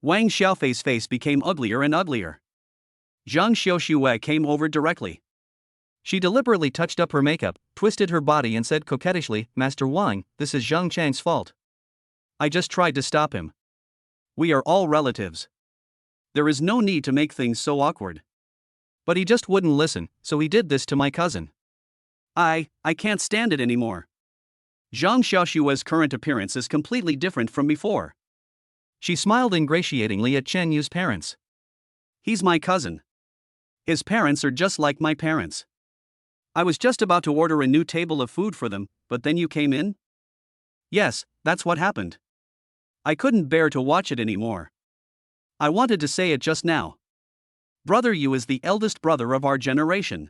Wang Xiaofei's face became uglier and uglier. Zhang Xiaoxue came over directly. She deliberately touched up her makeup, twisted her body and said coquettishly, Master Wang, this is Zhang Chang's fault. I just tried to stop him. We are all relatives. There is no need to make things so awkward. But he just wouldn't listen, so he did this to my cousin. I can't stand it anymore. Zhang Xiaoxue's current appearance is completely different from before. She smiled ingratiatingly at Chen Yu's parents. He's my cousin. His parents are just like my parents. I was just about to order a new table of food for them, but then you came in? Yes, that's what happened. I couldn't bear to watch it anymore. I wanted to say it just now. Brother Yu is the eldest brother of our generation.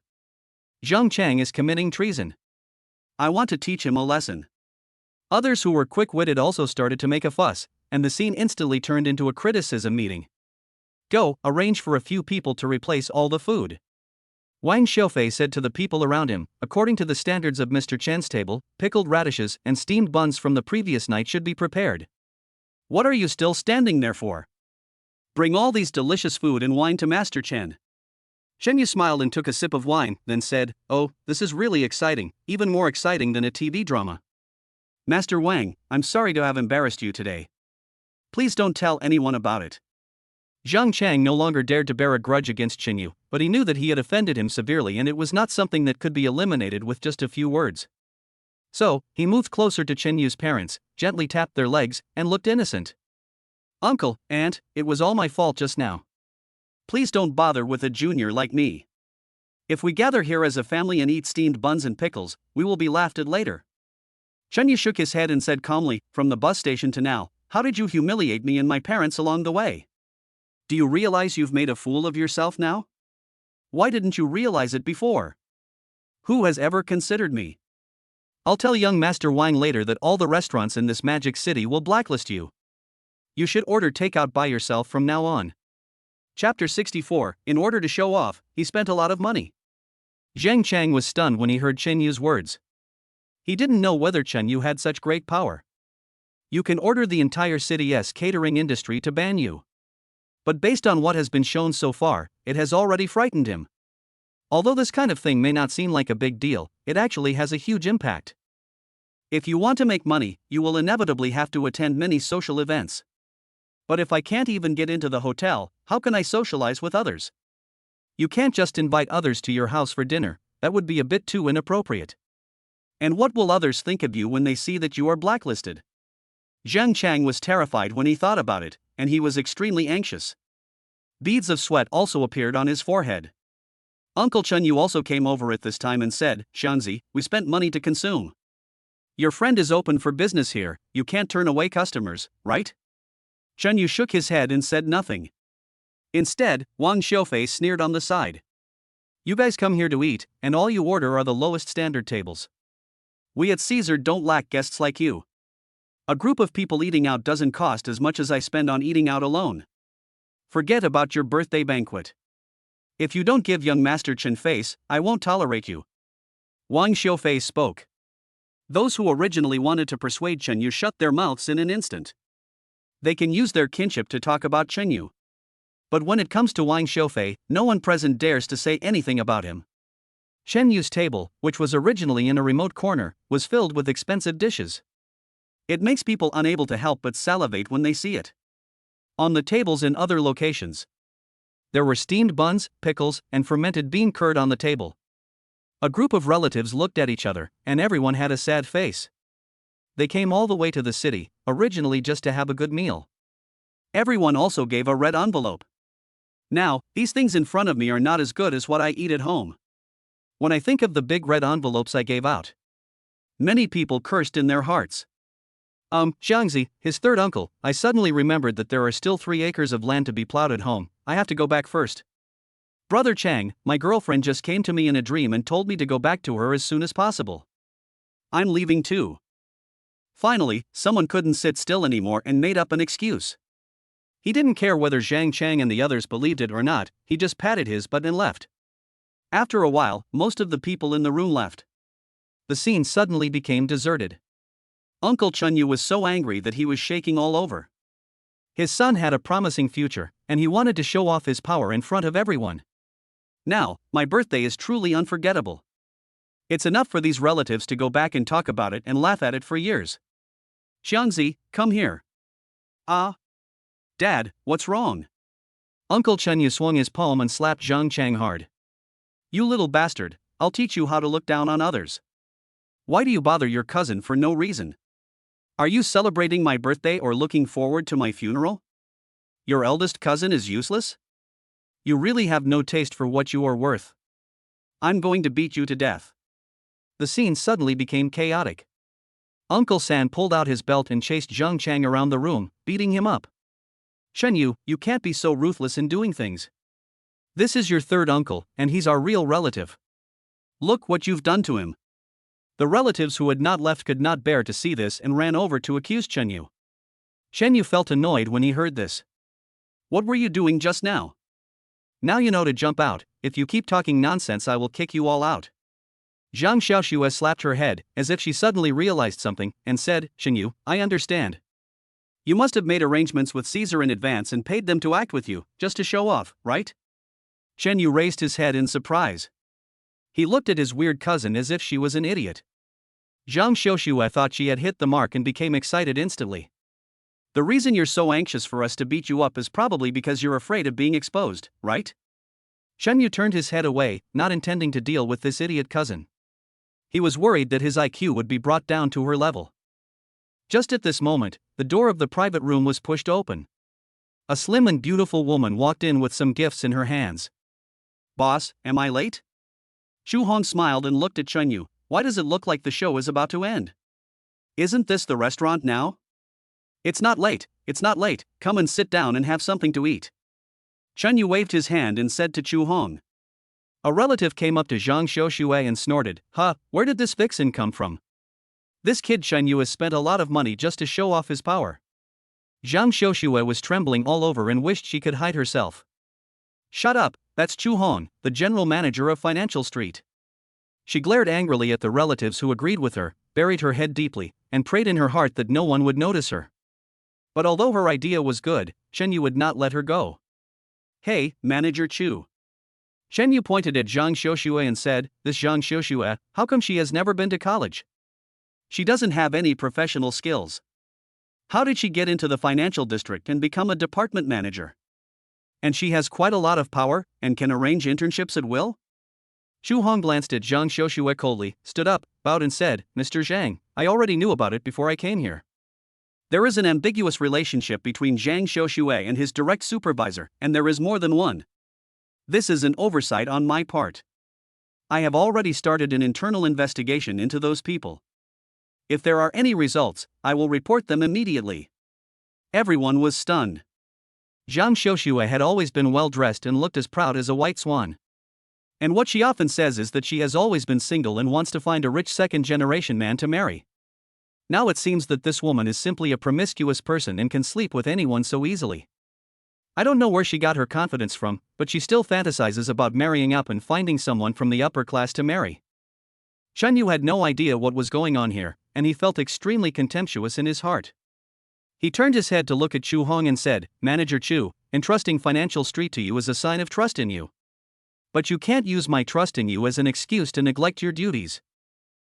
Zhang Chang is committing treason. I want to teach him a lesson. Others who were quick-witted also started to make a fuss, and the scene instantly turned into a criticism meeting. Go, arrange for a few people to replace all the food. Wang Xiaofei said to the people around him, according to the standards of Mr. Chen's table, pickled radishes and steamed buns from the previous night should be prepared. What are you still standing there for? Bring all these delicious food and wine to Master Chen. Shen Yu smiled and took a sip of wine, then said, Oh, this is really exciting, even more exciting than a TV drama. Master Wang, I'm sorry to have embarrassed you today. Please don't tell anyone about it. Zhang Chang no longer dared to bear a grudge against Chen Yu, but he knew that he had offended him severely and it was not something that could be eliminated with just a few words. So, he moved closer to Chen Yu's parents, gently tapped their legs, and looked innocent. Uncle, Aunt, it was all my fault just now. Please don't bother with a junior like me. If we gather here as a family and eat steamed buns and pickles, we will be laughed at later. Chen Yu shook his head and said calmly, From the bus station to now, how did you humiliate me and my parents along the way? Do you realize you've made a fool of yourself now? Why didn't you realize it before? Who has ever considered me? I'll tell young Master Wang later that all the restaurants in this magic city will blacklist you. You should order takeout by yourself from now on. Chapter 64. In order to show off, he spent a lot of money. Zhang Chang was stunned when he heard Chen Yu's words. He didn't know whether Chen Yu had such great power. You can order the entire city's catering industry to ban you. But based on what has been shown so far, it has already frightened him. Although this kind of thing may not seem like a big deal, it actually has a huge impact. If you want to make money, you will inevitably have to attend many social events. But if I can't even get into the hotel, how can I socialize with others? You can't just invite others to your house for dinner, that would be a bit too inappropriate. And what will others think of you when they see that you are blacklisted? Zhang Chang was terrified when he thought about it, and he was extremely anxious. Beads of sweat also appeared on his forehead. Uncle Chen Yu also came over at this time and said, Shanzi, we spent money to consume. Your friend is open for business here, you can't turn away customers, right? Chen Yu shook his head and said nothing. Instead, Wang Xiaofei sneered on the side. You guys come here to eat, and all you order are the lowest standard tables. We at Caesar don't lack guests like you. A group of people eating out doesn't cost as much as I spend on eating out alone. Forget about your birthday banquet. If you don't give young Master Chen face, I won't tolerate you. Wang Xiaofei spoke. Those who originally wanted to persuade Chen Yu shut their mouths in an instant. They can use their kinship to talk about Chen Yu. But when it comes to Wang Xiaofei, no one present dares to say anything about him. Chen Yu's table, which was originally in a remote corner, was filled with expensive dishes. It makes people unable to help but salivate when they see it. On the tables in other locations, there were steamed buns, pickles, and fermented bean curd on the table. A group of relatives looked at each other, and everyone had a sad face. They came all the way to the city, originally just to have a good meal. Everyone also gave a red envelope. Now, these things in front of me are not as good as what I eat at home. When I think of the big red envelopes I gave out, many people cursed in their hearts. Xiangzi, his third uncle, I suddenly remembered that there are still 3 acres of land to be plowed at home. I have to go back first. Brother Chang, my girlfriend just came to me in a dream and told me to go back to her as soon as possible. I'm leaving too. Finally, someone couldn't sit still anymore and made up an excuse. He didn't care whether Zhang Chang and the others believed it or not, he just patted his butt and left. After a while, most of the people in the room left. The scene suddenly became deserted. Uncle Chunyu was so angry that he was shaking all over. His son had a promising future, and he wanted to show off his power in front of everyone. Now, my birthday is truly unforgettable. It's enough for these relatives to go back and talk about it and laugh at it for years. Xiangzi, come here. Ah. Dad, what's wrong? Uncle Chunyu swung his palm and slapped Zhang Chang hard. You little bastard, I'll teach you how to look down on others. Why do you bother your cousin for no reason? Are you celebrating my birthday or looking forward to my funeral? Your eldest cousin is useless? You really have no taste for what you are worth. I'm going to beat you to death. The scene suddenly became chaotic. Uncle San pulled out his belt and chased Zhang Chang around the room, beating him up. Chunyu, you can't be so ruthless in doing things. This is your third uncle, and he's our real relative. Look what you've done to him. The relatives who had not left could not bear to see this and ran over to accuse Chunyu. Chunyu felt annoyed when he heard this. What were you doing just now? Now you know to jump out. If you keep talking nonsense, I will kick you all out. Zhang Xiaoxue slapped her head, as if she suddenly realized something, and said, Chunyu, I understand. You must have made arrangements with Caesar in advance and paid them to act with you, just to show off, right? Chunyu raised his head in surprise. He looked at his weird cousin as if she was an idiot. Zhang Xiaoxue thought she had hit the mark and became excited instantly. The reason you're so anxious for us to beat you up is probably because you're afraid of being exposed, right? Chunyu turned his head away, not intending to deal with this idiot cousin. He was worried that his IQ would be brought down to her level. Just at this moment, the door of the private room was pushed open. A slim and beautiful woman walked in with some gifts in her hands. Boss, am I late? Chu Hong smiled and looked at Chunyu. Why does it look like the show is about to end? Isn't this the restaurant now? It's not late, come and sit down and have something to eat. Chunyu waved his hand and said to Chu Hong. A relative came up to Zhang Xiaoxue and snorted, where did this vixen come from? This kid Chunyu has spent a lot of money just to show off his power. Zhang Xiaoxue was trembling all over and wished she could hide herself. Shut up, that's Chu Hong, the general manager of Financial Street. She glared angrily at the relatives who agreed with her, buried her head deeply, and prayed in her heart that no one would notice her. But although her idea was good, Chunyu would not let her go. Hey, Manager Chu. Chunyu pointed at Zhang Xiaoxue and said, This Zhang Xiaoxue, how come she has never been to college? She doesn't have any professional skills. How did she get into the financial district and become a department manager? And she has quite a lot of power, and can arrange internships at will? Chu Hong glanced at Zhang Xiaoxue coldly, stood up, bowed and said, Mr. Zhang, I already knew about it before I came here. There is an ambiguous relationship between Zhang Xiaoxue and his direct supervisor, and there is more than one. This is an oversight on my part. I have already started an internal investigation into those people. If there are any results, I will report them immediately. Everyone was stunned. Zhang Xiaoxue had always been well dressed and looked as proud as a white swan. And what she often says is that she has always been single and wants to find a rich second-generation man to marry. Now it seems that this woman is simply a promiscuous person and can sleep with anyone so easily. I don't know where she got her confidence from, but she still fantasizes about marrying up and finding someone from the upper class to marry. Chunyu had no idea what was going on here, and he felt extremely contemptuous in his heart. He turned his head to look at Chu Hong and said, Manager Chu, entrusting Financial Street to you is a sign of trust in you. But you can't use my trust in you as an excuse to neglect your duties.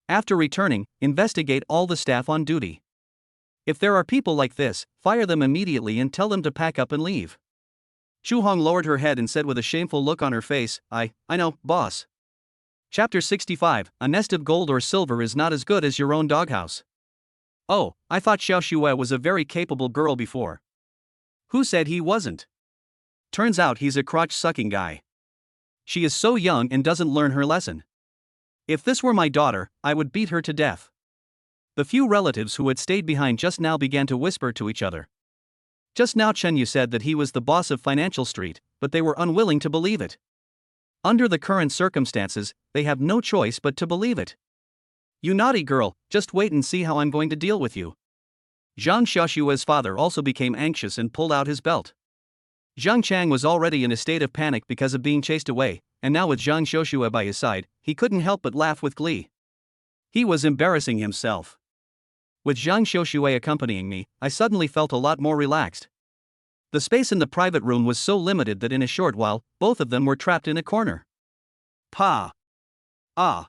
After returning, investigate all the staff on duty. If there are people like this, fire them immediately and tell them to pack up and leave. Chu Hong lowered her head and said with a shameful look on her face, I know, boss. Chapter 65, A nest of gold or silver is not as good as your own doghouse. Oh, I thought Xiaoxue was a very capable girl before. Who said he wasn't? Turns out he's a crotch-sucking guy. She is so young and doesn't learn her lesson. If this were my daughter, I would beat her to death. The few relatives who had stayed behind just now began to whisper to each other. Just now Chen Yu said that he was the boss of Financial Street, but they were unwilling to believe it. Under the current circumstances, they have no choice but to believe it. You naughty girl, just wait and see how I'm going to deal with you. Zhang Xiaoshue's father also became anxious and pulled out his belt. Zhang Chang was already in a state of panic because of being chased away, and now with Zhang Xiaoshue by his side, he couldn't help but laugh with glee. He was embarrassing himself. With Zhang Xiaoshue accompanying me, I suddenly felt a lot more relaxed. The space in the private room was so limited that in a short while, both of them were trapped in a corner. Pa! Ah!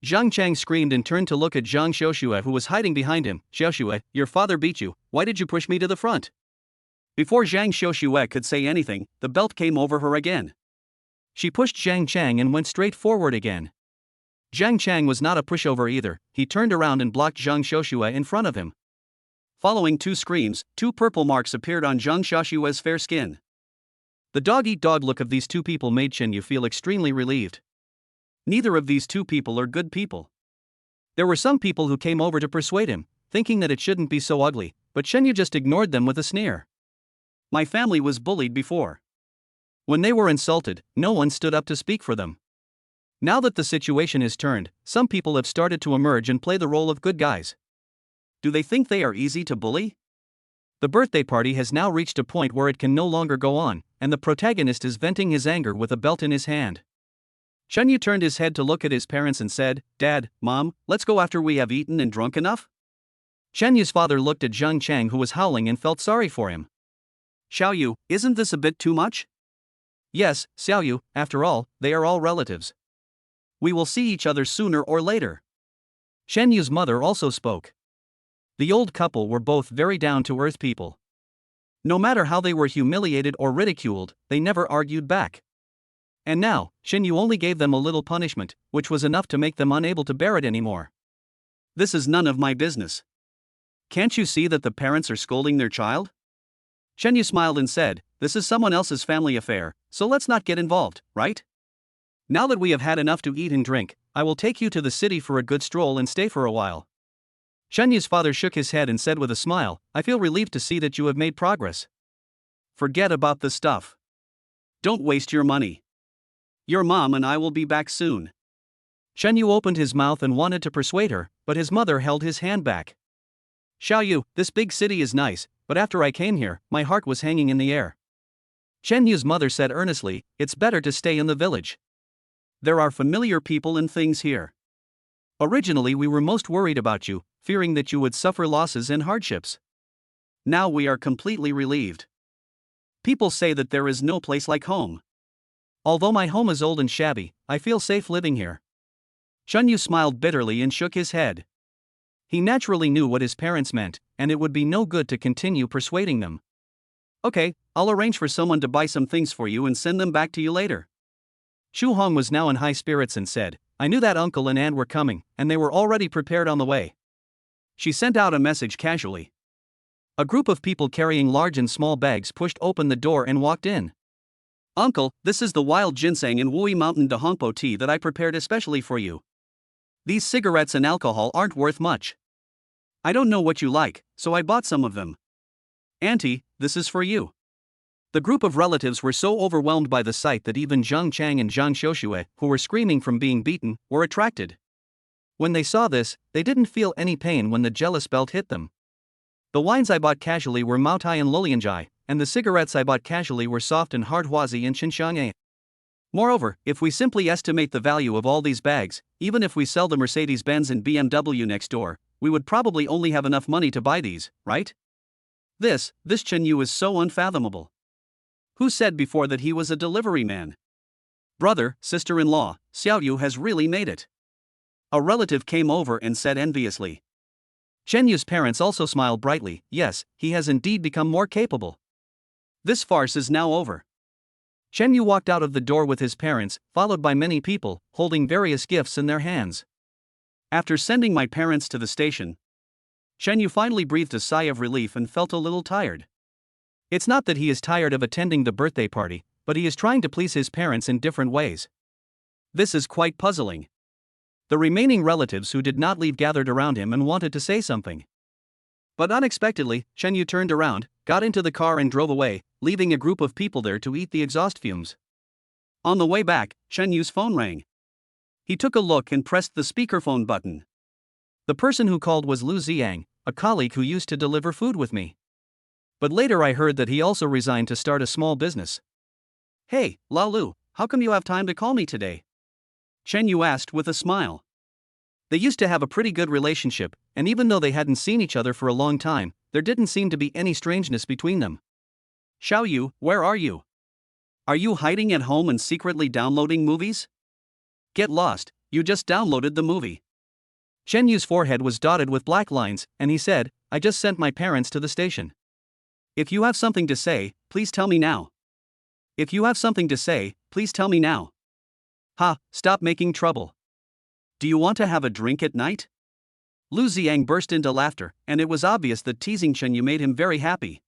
Zhang Chang screamed and turned to look at Zhang Xiaoshue, who was hiding behind him. Xiaoshue, your father beat you, why did you push me to the front? Before Zhang Xiaoshue could say anything, the belt came over her again. She pushed Zhang Chang and went straight forward again. Zhang Chang was not a pushover either, he turned around and blocked Zhang Xiaoshue in front of him. Following two screams, two purple marks appeared on Zhang Xiaoshue's fair skin. The dog-eat-dog look of these two people made Chen Yu feel extremely relieved. Neither of these two people are good people. There were some people who came over to persuade him, thinking that it shouldn't be so ugly, but Chen Yu just ignored them with a sneer. My family was bullied before. When they were insulted, no one stood up to speak for them. Now that the situation is turned, some people have started to emerge and play the role of good guys. Do they think they are easy to bully? The birthday party has now reached a point where it can no longer go on, and the protagonist is venting his anger with a belt in his hand. Chen Yu turned his head to look at his parents and said, Dad, Mom, let's go after we have eaten and drunk enough? Chen Yu's father looked at Zhang Chang, who was howling, and felt sorry for him. Xiao Yu, isn't this a bit too much? Yes, Xiao Yu, after all, they are all relatives. We will see each other sooner or later. Shen Yu's mother also spoke. The old couple were both very down-to-earth people. No matter how they were humiliated or ridiculed, they never argued back. And now, Shen Yu only gave them a little punishment, which was enough to make them unable to bear it anymore. This is none of my business. Can't you see that the parents are scolding their child? Shen Yu smiled and said, this is someone else's family affair, so let's not get involved, right? Now that we have had enough to eat and drink, I will take you to the city for a good stroll and stay for a while. Shen Yu's father shook his head and said with a smile, I feel relieved to see that you have made progress. Forget about the stuff. Don't waste your money. Your mom and I will be back soon. Shen Yu opened his mouth and wanted to persuade her, but his mother held his hand back. Xiao Yu, this big city is nice, but after I came here, my heart was hanging in the air. Shen Yu's mother said earnestly, it's better to stay in the village. There are familiar people and things here. Originally we were most worried about you, fearing that you would suffer losses and hardships. Now we are completely relieved. People say that there is no place like home. Although my home is old and shabby, I feel safe living here. Shen Yu smiled bitterly and shook his head. He naturally knew what his parents meant, and it would be no good to continue persuading them. Okay, I'll arrange for someone to buy some things for you and send them back to you later. Shu Hong was now in high spirits and said, I knew that uncle and aunt were coming, and they were already prepared on the way. She sent out a message casually. A group of people carrying large and small bags pushed open the door and walked in. Uncle, this is the wild ginseng and Wui Mountain de Hongpo tea that I prepared especially for you. These cigarettes and alcohol aren't worth much. I don't know what you like, so I bought some of them. Auntie, this is for you. The group of relatives were so overwhelmed by the sight that even Zhang Chang and Zhang Xiaoshue, who were screaming from being beaten, were attracted. When they saw this, they didn't feel any pain when the jealous belt hit them. The wines I bought casually were Maotai and Lulianjai, and the cigarettes I bought casually were soft and hard Huazi and Xinxiang. Moreover, if we simply estimate the value of all these bags, even if we sell the Mercedes-Benz and BMW next door, we would probably only have enough money to buy these, right? This Chen Yu is so unfathomable. Who said before that he was a delivery man? Brother, sister-in-law, Xiao Yu has really made it. A relative came over and said enviously. Chen Yu's parents also smiled brightly, yes, he has indeed become more capable. This farce is now over. Chen Yu walked out of the door with his parents, followed by many people, holding various gifts in their hands. After sending my parents to the station, Chen Yu finally breathed a sigh of relief and felt a little tired. It's not that he is tired of attending the birthday party, but he is trying to please his parents in different ways. This is quite puzzling. The remaining relatives who did not leave gathered around him and wanted to say something. But unexpectedly, Chen Yu turned around, got into the car and drove away, leaving a group of people there to eat the exhaust fumes. On the way back, Chen Yu's phone rang. He took a look and pressed the speakerphone button. The person who called was Lu Ziyang, a colleague who used to deliver food with me. But later I heard that he also resigned to start a small business. "Hey, Lao Lu, how come you have time to call me today?" Chen Yu asked with a smile. They used to have a pretty good relationship, and even though they hadn't seen each other for a long time, there didn't seem to be any strangeness between them. "Xiao Yu, where are you? Are you hiding at home and secretly downloading movies? Get lost, you just downloaded the movie." Chen Yu's forehead was dotted with black lines, and he said, "I just sent my parents to the station. If you have something to say, please tell me now. If you have something to say, please tell me now. Ha, stop making trouble. Do you want to have a drink at night?" Lu Ziyang burst into laughter, and it was obvious that teasing Chen Yu made him very happy.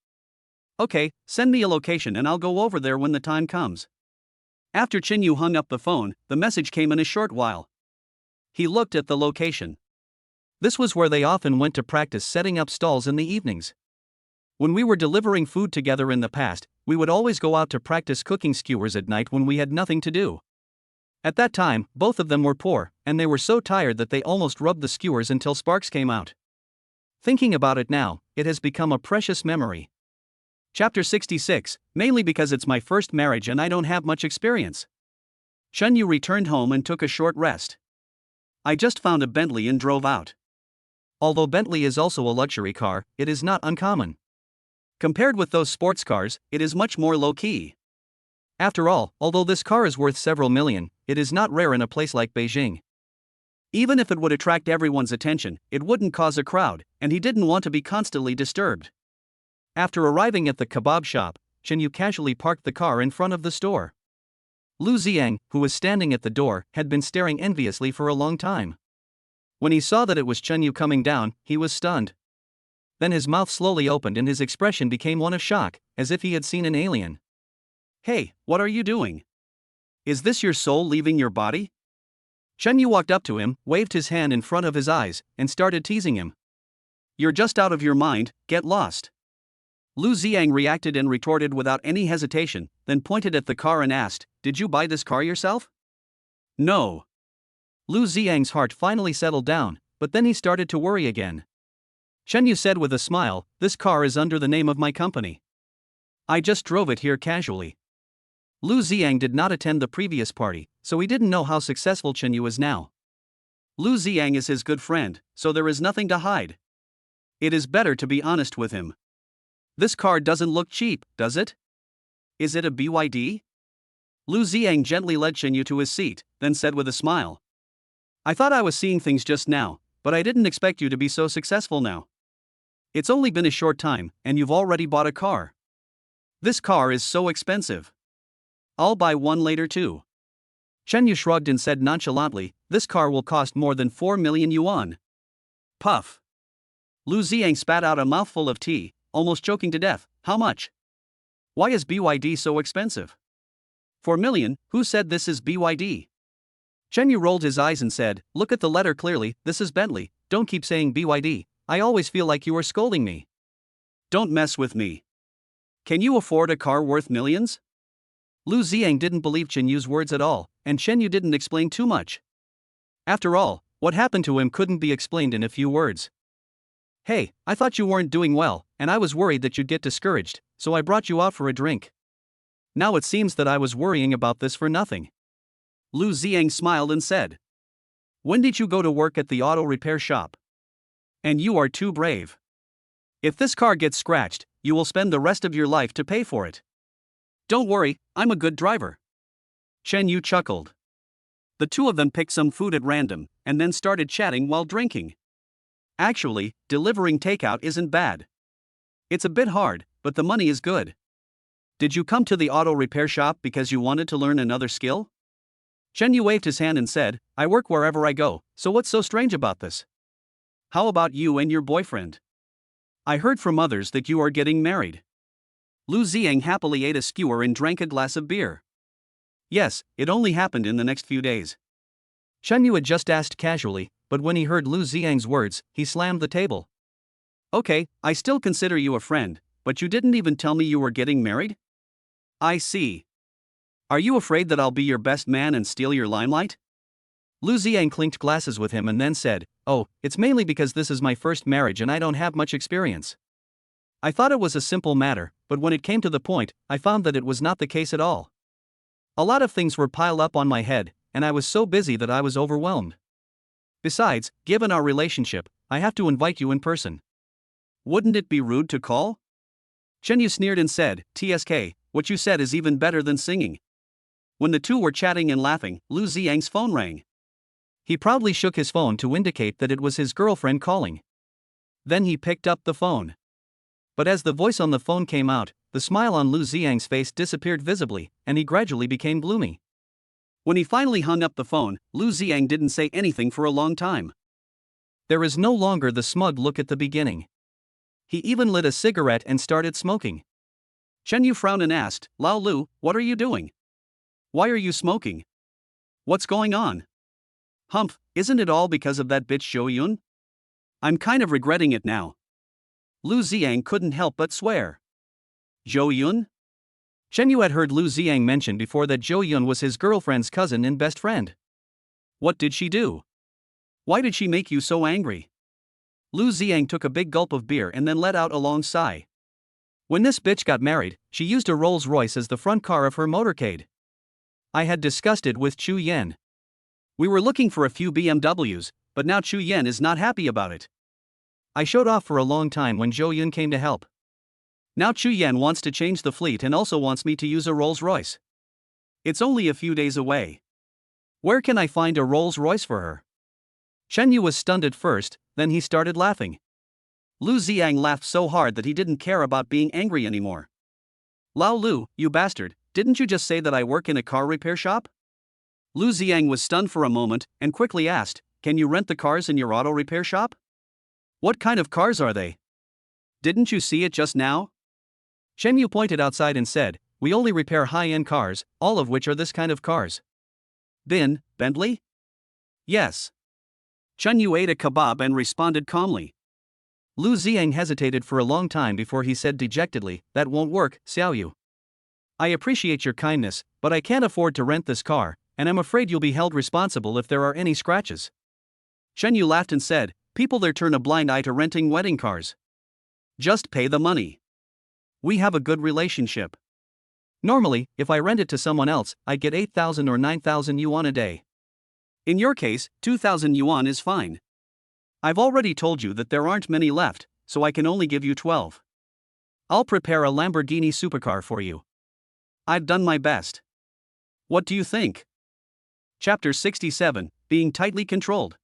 "Okay, send me a location and I'll go over there when the time comes." After Chen Yu hung up the phone, the message came in a short while. He looked at the location. This was where they often went to practice setting up stalls in the evenings. When we were delivering food together in the past, we would always go out to practice cooking skewers at night when we had nothing to do. At that time, both of them were poor, and they were so tired that they almost rubbed the skewers until sparks came out. Thinking about it now, it has become a precious memory. Chapter 66, mainly because it's my first marriage and I don't have much experience. Chen Yu returned home and took a short rest. I just found a Bentley and drove out. Although Bentley is also a luxury car, it is not uncommon. Compared with those sports cars, it is much more low-key. After all, although this car is worth several million, it is not rare in a place like Beijing. Even if it would attract everyone's attention, it wouldn't cause a crowd, and he didn't want to be constantly disturbed. After arriving at the kebab shop, Chen Yu casually parked the car in front of the store. Lu Ziyang, who was standing at the door, had been staring enviously for a long time. When he saw that it was Chen Yu coming down, he was stunned. Then his mouth slowly opened and his expression became one of shock, as if he had seen an alien. "Hey, what are you doing? Is this your soul leaving your body?" Chen Yu walked up to him, waved his hand in front of his eyes, and started teasing him. "You're just out of your mind, get lost." Lu Ziyang reacted and retorted without any hesitation, then pointed at the car and asked, "Did you buy this car yourself?" "No." Lu Ziyang's heart finally settled down, but then he started to worry again. Chen Yu said with a smile, "This car is under the name of my company. I just drove it here casually." Lu Ziyang did not attend the previous party, so he didn't know how successful Chen Yu is now. Lu Ziyang is his good friend, so there is nothing to hide. It is better to be honest with him. "This car doesn't look cheap, does it? Is it a BYD?" Lu Ziyang gently led Chen Yu to his seat, then said with a smile, "I thought I was seeing things just now, but I didn't expect you to be so successful now. It's only been a short time, and you've already bought a car. This car is so expensive. I'll buy one later too." Chen Yu shrugged and said nonchalantly, "This car will cost more than 4 million yuan. Puff. Lu Ziyang spat out a mouthful of tea, almost choking to death. "How much? Why is BYD so expensive? 4 million, who said this is BYD?" Chen Yu rolled his eyes and said, "Look at the letter clearly, this is Bentley, don't keep saying BYD, I always feel like you are scolding me. Don't mess with me. Can you afford a car worth millions?" Lu Ziyang didn't believe Chen Yu's words at all, and Chen Yu didn't explain too much. After all, what happened to him couldn't be explained in a few words. "Hey, I thought you weren't doing well, and I was worried that you'd get discouraged, so I brought you out for a drink. Now it seems that I was worrying about this for nothing." Lu Ziyang smiled and said, "When did you go to work at the auto repair shop? And you are too brave. If this car gets scratched, you will spend the rest of your life to pay for it. Don't worry, I'm a good driver." Chen Yu chuckled. The two of them picked some food at random, and then started chatting while drinking. Actually, delivering takeout isn't bad. It's a bit hard, but the money is good. "Did you come to the auto repair shop because you wanted to learn another skill?" Chen Yu waved his hand and said, "I work wherever I go, so what's so strange about this? How about you and your boyfriend? I heard from others that you are getting married." Lu Ziyang happily ate a skewer and drank a glass of beer. "Yes, it only happened in the next few days." Chen Yu had just asked casually, but when he heard Lu Ziyang's words, he slammed the table. Okay, I still consider you a friend, but you didn't even tell me you were getting married? I see. Are you afraid that I'll be your best man and steal your limelight? Lu Ziyang clinked glasses with him and then said, "Oh, it's mainly because this is my first marriage and I don't have much experience." I thought it was a simple matter, but when it came to the point, I found that it was not the case at all. A lot of things were piled up on my head, and I was so busy that I was overwhelmed. Besides, given our relationship, I have to invite you in person. Wouldn't it be rude to call? Chen Yu sneered and said, "TSK, what you said is even better than singing." When the two were chatting and laughing, Lu Ziyang's phone rang. He proudly shook his phone to indicate that it was his girlfriend calling. Then he picked up the phone. But as the voice on the phone came out, the smile on Lu Ziyang's face disappeared visibly, and he gradually became gloomy. When he finally hung up the phone, Lu Ziyang didn't say anything for a long time. There is no longer the smug look at the beginning. He even lit a cigarette and started smoking. Chen Yu frowned and asked, "Lao Lu, what are you doing? Why are you smoking? What's going on? Humph, isn't it all because of that bitch Zhou Yun? I'm kind of regretting it now." Lu Ziyang couldn't help but swear. Zhou Yun? Chen Yu had heard Lu Ziyang mention before that Zhou Yun was his girlfriend's cousin and best friend. What did she do? Why did she make you so angry? Lu Ziyang took a big gulp of beer and then let out a long sigh. When this bitch got married, she used a Rolls-Royce as the front car of her motorcade. I had discussed it with Chu Yen. We were looking for a few BMWs, but now Chu Yen is not happy about it. I showed off for a long time when Zhou Yun came to help. Now Chu Yen wants to change the fleet and also wants me to use a Rolls-Royce. It's only a few days away. Where can I find a Rolls-Royce for her? Chen Yu was stunned at first, then he started laughing. Lu Ziyang laughed so hard that he didn't care about being angry anymore. "Lao Lu, you bastard, didn't you just say that I work in a car repair shop?" Lu Ziyang was stunned for a moment and quickly asked, "Can you rent the cars in your auto repair shop? What kind of cars are they? Didn't you see it just now?" Chen Yu pointed outside and said, "We only repair high-end cars, all of which are this kind of cars." Bentley? Yes. Chen Yu ate a kebab and responded calmly. Lu Ziyang hesitated for a long time before he said dejectedly, "That won't work, Xiao Yu. I appreciate your kindness, but I can't afford to rent this car, and I'm afraid you'll be held responsible if there are any scratches." Chen Yu laughed and said, "People there turn a blind eye to renting wedding cars. Just pay the money. We have a good relationship. Normally, if I rent it to someone else, I'd get 8,000 or 9,000 yuan a day. In your case, 2,000 yuan is fine. I've already told you that there aren't many left, so I can only give you 12. I'll prepare a Lamborghini supercar for you. I've done my best. What do you think?" Chapter 67, Being Tightly Controlled.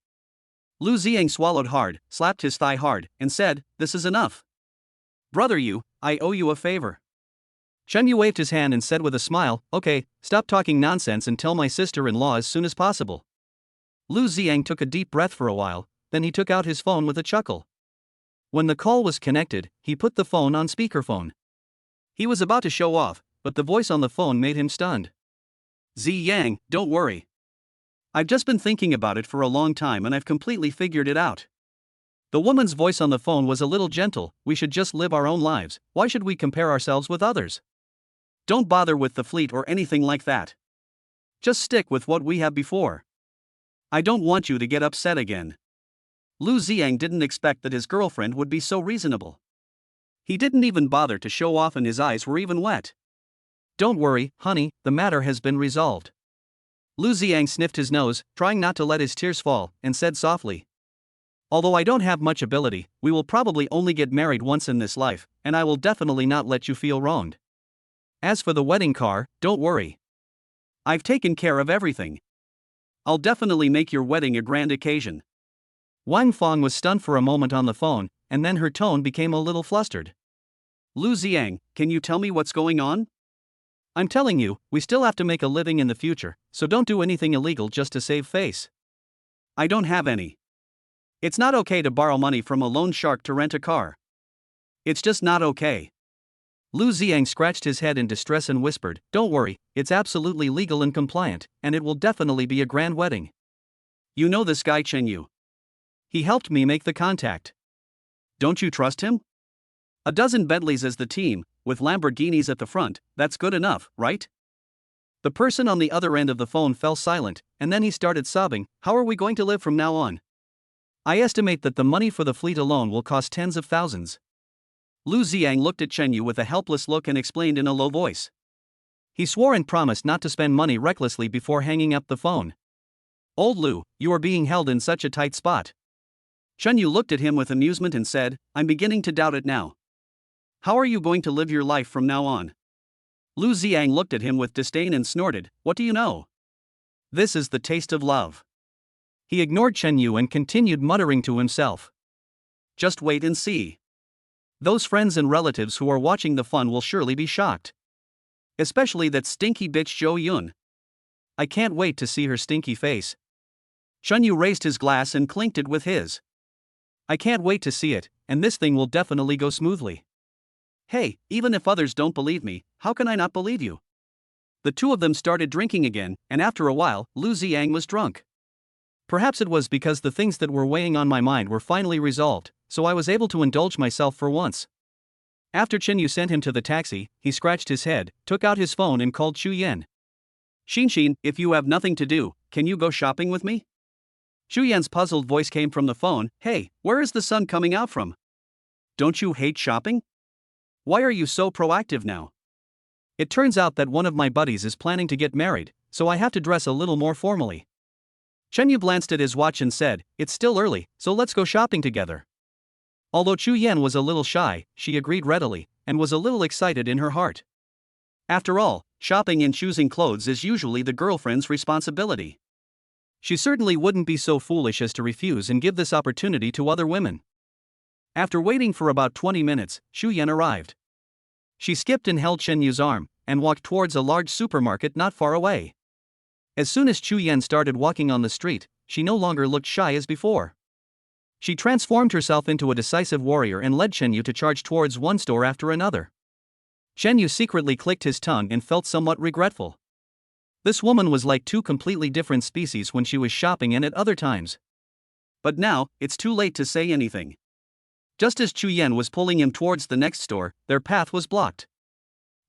Lu Ziyang swallowed hard, slapped his thigh hard, and said, "This is enough. Brother Yu, I owe you a favor." Chen Yu waved his hand and said with a smile, "Okay, stop talking nonsense and tell my sister-in-law as soon as possible." Lu Ziyang took a deep breath for a while, then he took out his phone with a chuckle. When the call was connected, he put the phone on speakerphone. He was about to show off, but the voice on the phone made him stunned. "Ziyang, don't worry. I've just been thinking about it for a long time and I've completely figured it out." The woman's voice on the phone was a little gentle. "We should just live our own lives, why should we compare ourselves with others? Don't bother with the fleet or anything like that. Just stick with what we have before. I don't want you to get upset again." Lu Ziyang didn't expect that his girlfriend would be so reasonable. He didn't even bother to show off and his eyes were even wet. "Don't worry, honey, the matter has been resolved." Lu Ziyang sniffed his nose, trying not to let his tears fall, and said softly, "Although I don't have much ability, we will probably only get married once in this life, and I will definitely not let you feel wronged. As for the wedding car, don't worry. I've taken care of everything. I'll definitely make your wedding a grand occasion." Wang Fong was stunned for a moment on the phone, and then her tone became a little flustered. "Lu Ziyang, can you tell me what's going on?" "I'm telling you, we still have to make a living in the future, so don't do anything illegal just to save face." "I don't have any. It's not okay to borrow money from a loan shark to rent a car. It's just not okay." Lu Ziyang scratched his head in distress and whispered, "Don't worry, it's absolutely legal and compliant, and it will definitely be a grand wedding." You know this guy Chen Yu. He helped me make the contact. Don't you trust him? A dozen Bentleys as the team, with Lamborghinis at the front, that's good enough, right? The person on the other end of the phone fell silent, and then he started sobbing. How are we going to live from now on? I estimate that the money for the fleet alone will cost tens of thousands. Lu Ziang looked at Chen Yu with a helpless look and explained in a low voice. He swore and promised not to spend money recklessly before hanging up the phone. Old Lu, you are being held in such a tight spot. Chen Yu looked at him with amusement and said, I'm beginning to doubt it now. How are you going to live your life from now on? Lu Ziang looked at him with disdain and snorted, What do you know? This is the taste of love. He ignored Chen Yu and continued muttering to himself. Just wait and see. Those friends and relatives who are watching the fun will surely be shocked. Especially that stinky bitch Zhou Yun. I can't wait to see her stinky face. Chen Yu raised his glass and clinked it with his. I can't wait to see it, and this thing will definitely go smoothly. Hey, even if others don't believe me, how can I not believe you? The two of them started drinking again, and after a while, Lu Ziang was drunk. Perhaps it was because the things that were weighing on my mind were finally resolved, so I was able to indulge myself for once. After Chen Yu sent him to the taxi, he scratched his head, took out his phone and called Xu Yan. Xin, if you have nothing to do, can you go shopping with me? Xu Yan's puzzled voice came from the phone. Hey, where is the sun coming out from? Don't you hate shopping? Why are you so proactive now? It turns out that one of my buddies is planning to get married, so I have to dress a little more formally. Chen Yu glanced at his watch and said, It's still early, so let's go shopping together. Although Xu Yan was a little shy, she agreed readily, and was a little excited in her heart. After all, shopping and choosing clothes is usually the girlfriend's responsibility. She certainly wouldn't be so foolish as to refuse and give this opportunity to other women. After waiting for about 20 minutes, Xu Yan arrived. She skipped and held Chen Yu's arm, and walked towards a large supermarket not far away. As soon as Xu Yan started walking on the street, she no longer looked shy as before. She transformed herself into a decisive warrior and led Chen Yu to charge towards one store after another. Chen Yu secretly clicked his tongue and felt somewhat regretful. This woman was like two completely different species when she was shopping and at other times. But now, it's too late to say anything. Just as Xu Yan was pulling him towards the next store, their path was blocked.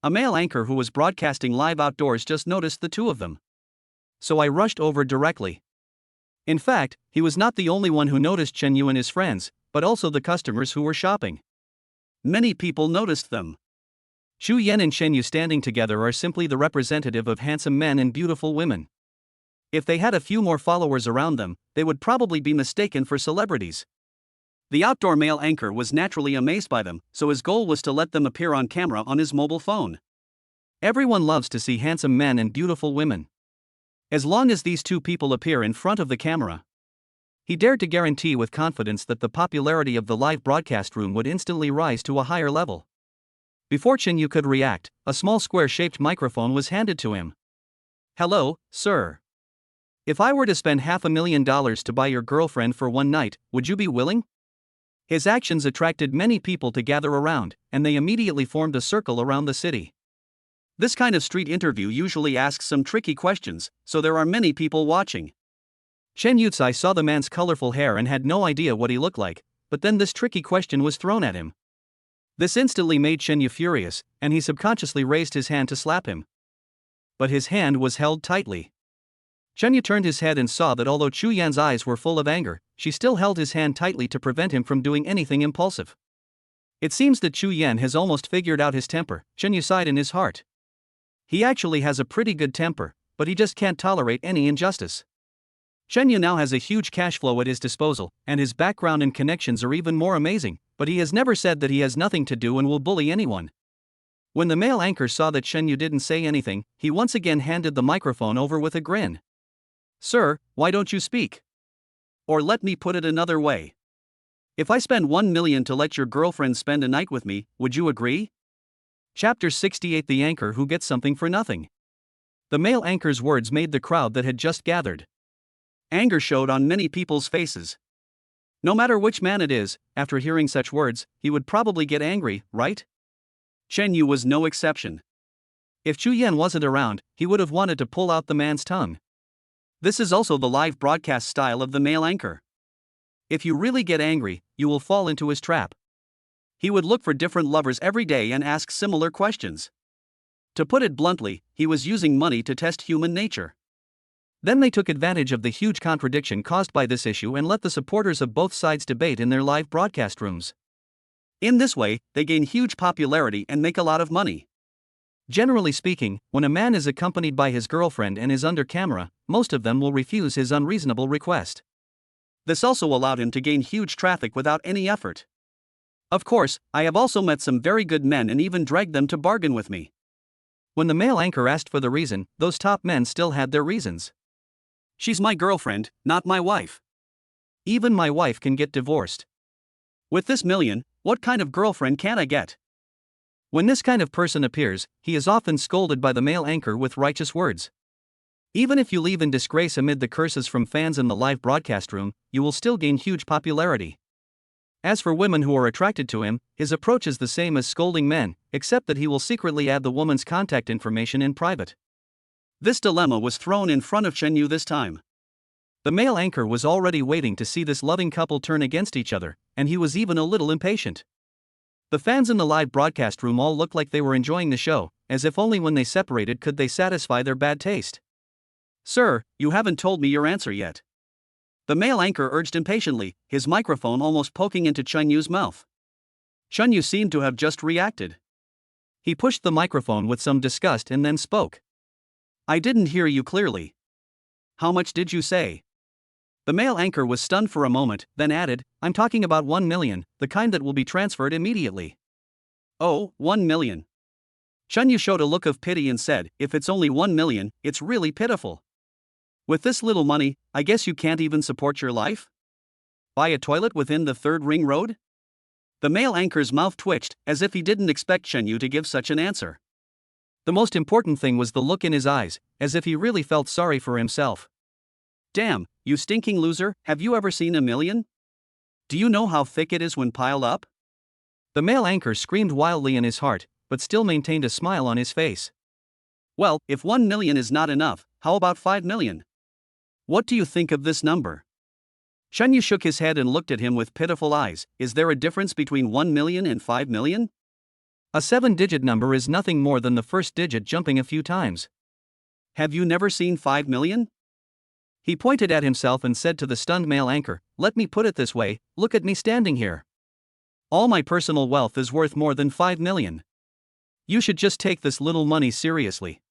A male anchor who was broadcasting live outdoors just noticed the two of them. So I rushed over directly. In fact, he was not the only one who noticed Chen Yu and his friends, but also the customers who were shopping. Many people noticed them. Xu Yan and Chen Yu standing together are simply the representative of handsome men and beautiful women. If they had a few more followers around them, they would probably be mistaken for celebrities. The outdoor male anchor was naturally amazed by them, so his goal was to let them appear on camera on his mobile phone. Everyone loves to see handsome men and beautiful women. As long as these two people appear in front of the camera, he dared to guarantee with confidence that the popularity of the live broadcast room would instantly rise to a higher level. Before Chen Yu could react, a small square-shaped microphone was handed to him. Hello, sir. If I were to spend $500,000 to buy your girlfriend for one night, would you be willing? His actions attracted many people to gather around, and they immediately formed a circle around the city. This kind of street interview usually asks some tricky questions, so there are many people watching. Chen Yucai saw the man's colorful hair and had no idea what he looked like, but then this tricky question was thrown at him. This instantly made Chen Yu furious, and he subconsciously raised his hand to slap him. But his hand was held tightly. Chen Yu turned his head and saw that although Xu Yan's eyes were full of anger, she still held his hand tightly to prevent him from doing anything impulsive. It seems that Xu Yan has almost figured out his temper, Chen Yu sighed in his heart. He actually has a pretty good temper, but he just can't tolerate any injustice. Chen Yu now has a huge cash flow at his disposal, and his background and connections are even more amazing, but he has never said that he has nothing to do and will bully anyone. When the male anchor saw that Chen Yu didn't say anything, he once again handed the microphone over with a grin. Sir, why don't you speak? Or let me put it another way. If I spend $1 million to let your girlfriend spend a night with me, would you agree? Chapter 68 The Anchor Who Gets Something for Nothing. The male anchor's words made the crowd that had just gathered. Anger showed on many people's faces. No matter which man it is, after hearing such words, he would probably get angry, right? Chen Yu was no exception. If Xu Yan wasn't around, he would have wanted to pull out the man's tongue. This is also the live broadcast style of the male anchor. If you really get angry, you will fall into his trap. He would look for different lovers every day and ask similar questions. To put it bluntly, he was using money to test human nature. Then they took advantage of the huge contradiction caused by this issue and let the supporters of both sides debate in their live broadcast rooms. In this way, they gain huge popularity and make a lot of money. Generally speaking, when a man is accompanied by his girlfriend and is under camera, most of them will refuse his unreasonable request. This also allowed him to gain huge traffic without any effort. Of course, I have also met some very good men and even dragged them to bargain with me. When the male anchor asked for the reason, those top men still had their reasons. She's my girlfriend, not my wife. Even my wife can get divorced. With this million, what kind of girlfriend can I get? When this kind of person appears, he is often scolded by the male anchor with righteous words. Even if you leave in disgrace amid the curses from fans in the live broadcast room, you will still gain huge popularity. As for women who are attracted to him, his approach is the same as scolding men, except that he will secretly add the woman's contact information in private. This dilemma was thrown in front of Chen Yu this time. The male anchor was already waiting to see this loving couple turn against each other, and he was even a little impatient. The fans in the live broadcast room all looked like they were enjoying the show, as if only when they separated could they satisfy their bad taste. Sir, you haven't told me your answer yet. The male anchor urged impatiently, his microphone almost poking into Chen Yu's mouth. Chen Yu seemed to have just reacted. He pushed the microphone with some disgust and then spoke. I didn't hear you clearly. How much did you say? The male anchor was stunned for a moment, then added, I'm talking about 1 million, the kind that will be transferred immediately. Oh, 1 million. Chen Yu showed a look of pity and said, if it's only 1 million, it's really pitiful. With this little money, I guess you can't even support your life? Buy a toilet within the third ring road? The male anchor's mouth twitched, as if he didn't expect Chen Yu to give such an answer. The most important thing was the look in his eyes, as if he really felt sorry for himself. Damn, you stinking loser, have you ever seen 1 million? Do you know how thick it is when piled up? The male anchor screamed wildly in his heart, but still maintained a smile on his face. Well, if 1 million is not enough, how about 5 million? What do you think of this number? Chen Yu shook his head and looked at him with pitiful eyes. Is there a difference between 1 million and 5 million? A 7-digit number is nothing more than the first digit jumping a few times. Have you never seen 5 million? He pointed at himself and said to the stunned male anchor, let me put it this way, look at me standing here. All my personal wealth is worth more than 5 million. You should just take this little money seriously.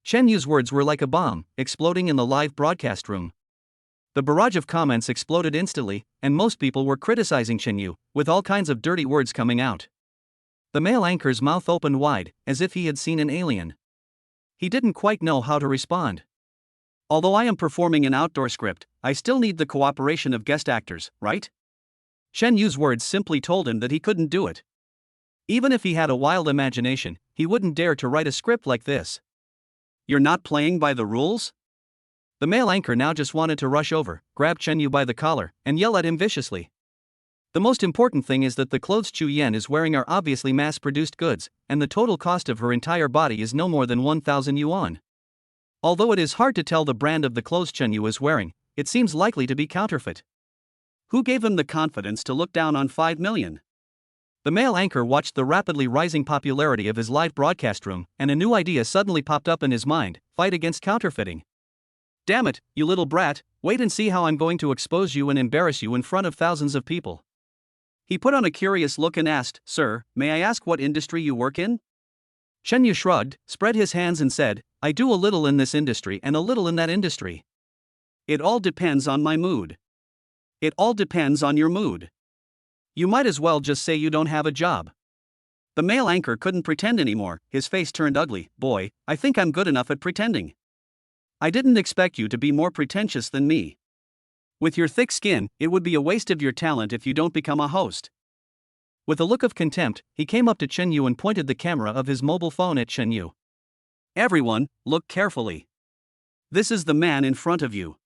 Chen Yu's words were like a bomb, exploding in the live broadcast room. The barrage of comments exploded instantly, and most people were criticizing Chen Yu, with all kinds of dirty words coming out. The male anchor's mouth opened wide, as if he had seen an alien. He didn't quite know how to respond. Although I am performing an outdoor script, I still need the cooperation of guest actors, right? Chen Yu's words simply told him that he couldn't do it. Even if he had a wild imagination, he wouldn't dare to write a script like this. You're not playing by the rules? The male anchor now just wanted to rush over, grab Chen Yu by the collar, and yell at him viciously. The most important thing is that the clothes Chu Yan is wearing are obviously mass-produced goods, and the total cost of her entire body is no more than 1,000 yuan. Although it is hard to tell the brand of the clothes Chen Yu is wearing, it seems likely to be counterfeit. Who gave him the confidence to look down on 5 million? The male anchor watched the rapidly rising popularity of his live broadcast room, and a new idea suddenly popped up in his mind: fight against counterfeiting. Damn it, you little brat, wait and see how I'm going to expose you and embarrass you in front of thousands of people. He put on a curious look and asked, Sir, may I ask what industry you work in? Chen Yu shrugged, spread his hands and said, I do a little in this industry and a little in that industry. It all depends on my mood. It all depends on your mood. You might as well just say you don't have a job. The male anchor couldn't pretend anymore, his face turned ugly. Boy, I think I'm good enough at pretending. I didn't expect you to be more pretentious than me. With your thick skin, it would be a waste of your talent if you don't become a host. With a look of contempt, he came up to Chen Yu and pointed the camera of his mobile phone at Chen Yu. Everyone, look carefully. This is the man in front of you.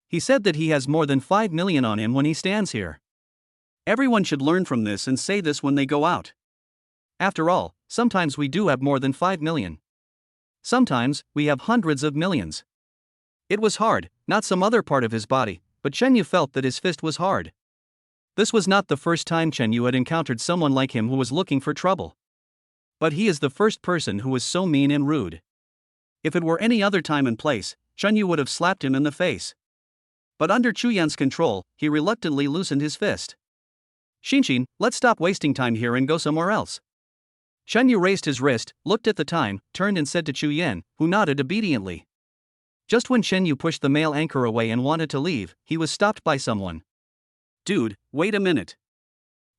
He said that he has more than 5 million on him when he stands here. Everyone should learn from this and say this when they go out. After all, sometimes we do have more than 5 million. Sometimes, we have hundreds of millions. It was hard, not some other part of his body, but Chen Yu felt that his fist was hard. This was not the first time Chen Yu had encountered someone like him who was looking for trouble. But he is the first person who was so mean and rude. If it were any other time and place, Chen Yu would have slapped him in the face. But under Chu Yan's control, he reluctantly loosened his fist. Xinshin, let's stop wasting time here and go somewhere else. Chen Yu raised his wrist, looked at the time, turned and said to Chu Yan, who nodded obediently. Just when Chen Yu pushed the male anchor away and wanted to leave, he was stopped by someone. Dude, wait a minute.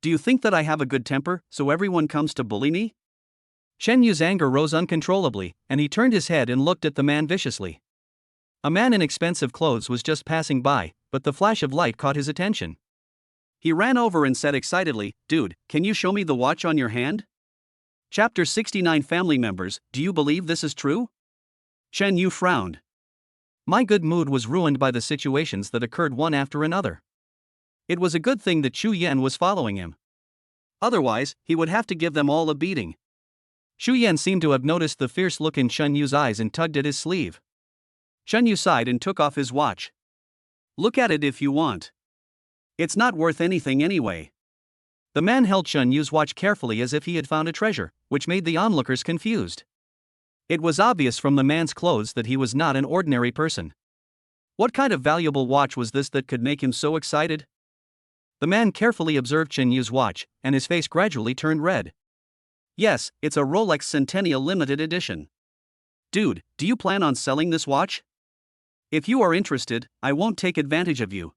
Do you think that I have a good temper, so everyone comes to bully me? Chen Yu's anger rose uncontrollably, and he turned his head and looked at the man viciously. A man in expensive clothes was just passing by, but the flash of light caught his attention. He ran over and said excitedly, Dude, can you show me the watch on your hand? Chapter 69 Family members, do you believe this is true? Chen Yu frowned. My good mood was ruined by the situations that occurred one after another. It was a good thing that Chu Yan was following him. Otherwise, he would have to give them all a beating. Chu Yan seemed to have noticed the fierce look in Chen Yu's eyes and tugged at his sleeve. Chen Yu sighed and took off his watch. Look at it if you want. It's not worth anything anyway. The man held Chen Yu's watch carefully as if he had found a treasure, which made the onlookers confused. It was obvious from the man's clothes that he was not an ordinary person. What kind of valuable watch was this that could make him so excited? The man carefully observed Chen Yu's watch, and his face gradually turned red. Yes, it's a Rolex Centennial Limited Edition. Dude, do you plan on selling this watch? If you are interested, I won't take advantage of you.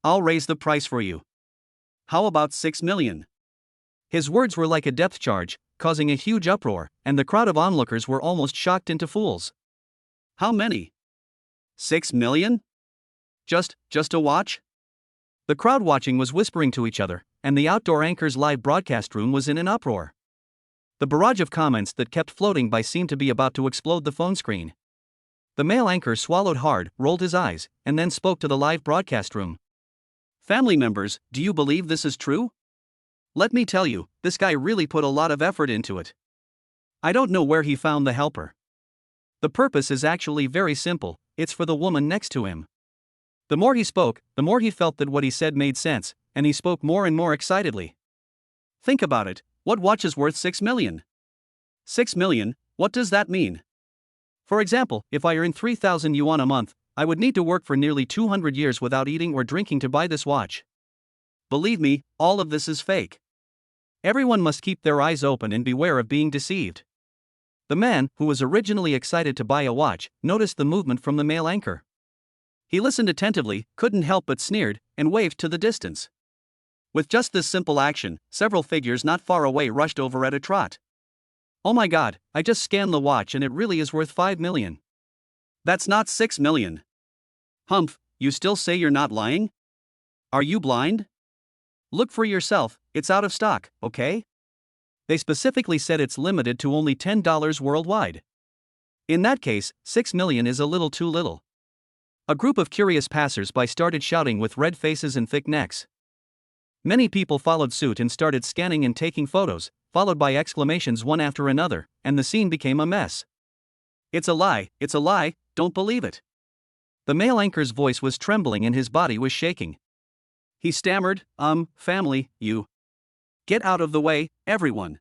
I'll raise the price for you. How about 6 million? His words were like a depth charge, causing a huge uproar, and the crowd of onlookers were almost shocked into fools. How many? 6 million? Just a watch? The crowd watching was whispering to each other, and the outdoor anchor's live broadcast room was in an uproar. The barrage of comments that kept floating by seemed to be about to explode the phone screen. The male anchor swallowed hard, rolled his eyes, and then spoke to the live broadcast room. Family members, do you believe this is true? Let me tell you, this guy really put a lot of effort into it. I don't know where he found the helper. The purpose is actually very simple, it's for the woman next to him. The more he spoke, the more he felt that what he said made sense, and he spoke more and more excitedly. Think about it, what watch is worth 6 million? 6 million, what does that mean? For example, if I earn 3,000 yuan a month, I would need to work for nearly 200 years without eating or drinking to buy this watch. Believe me, all of this is fake. Everyone must keep their eyes open and beware of being deceived. The man, who was originally excited to buy a watch, noticed the movement from the male anchor. He listened attentively, couldn't help but sneered, and waved to the distance. With just this simple action, several figures not far away rushed over at a trot. Oh my god, I just scanned the watch and it really is worth 5 million. That's not 6 million. Humph, you still say you're not lying? Are you blind? Look for yourself, it's out of stock, okay? They specifically said it's limited to only $10 worldwide. In that case, 6 million is a little too little. A group of curious passers-by started shouting with red faces and thick necks. Many people followed suit and started scanning and taking photos, followed by exclamations one after another, and the scene became a mess. It's a lie, don't believe it. The male anchor's voice was trembling and his body was shaking. He stammered, family, you. Get out of the way, everyone.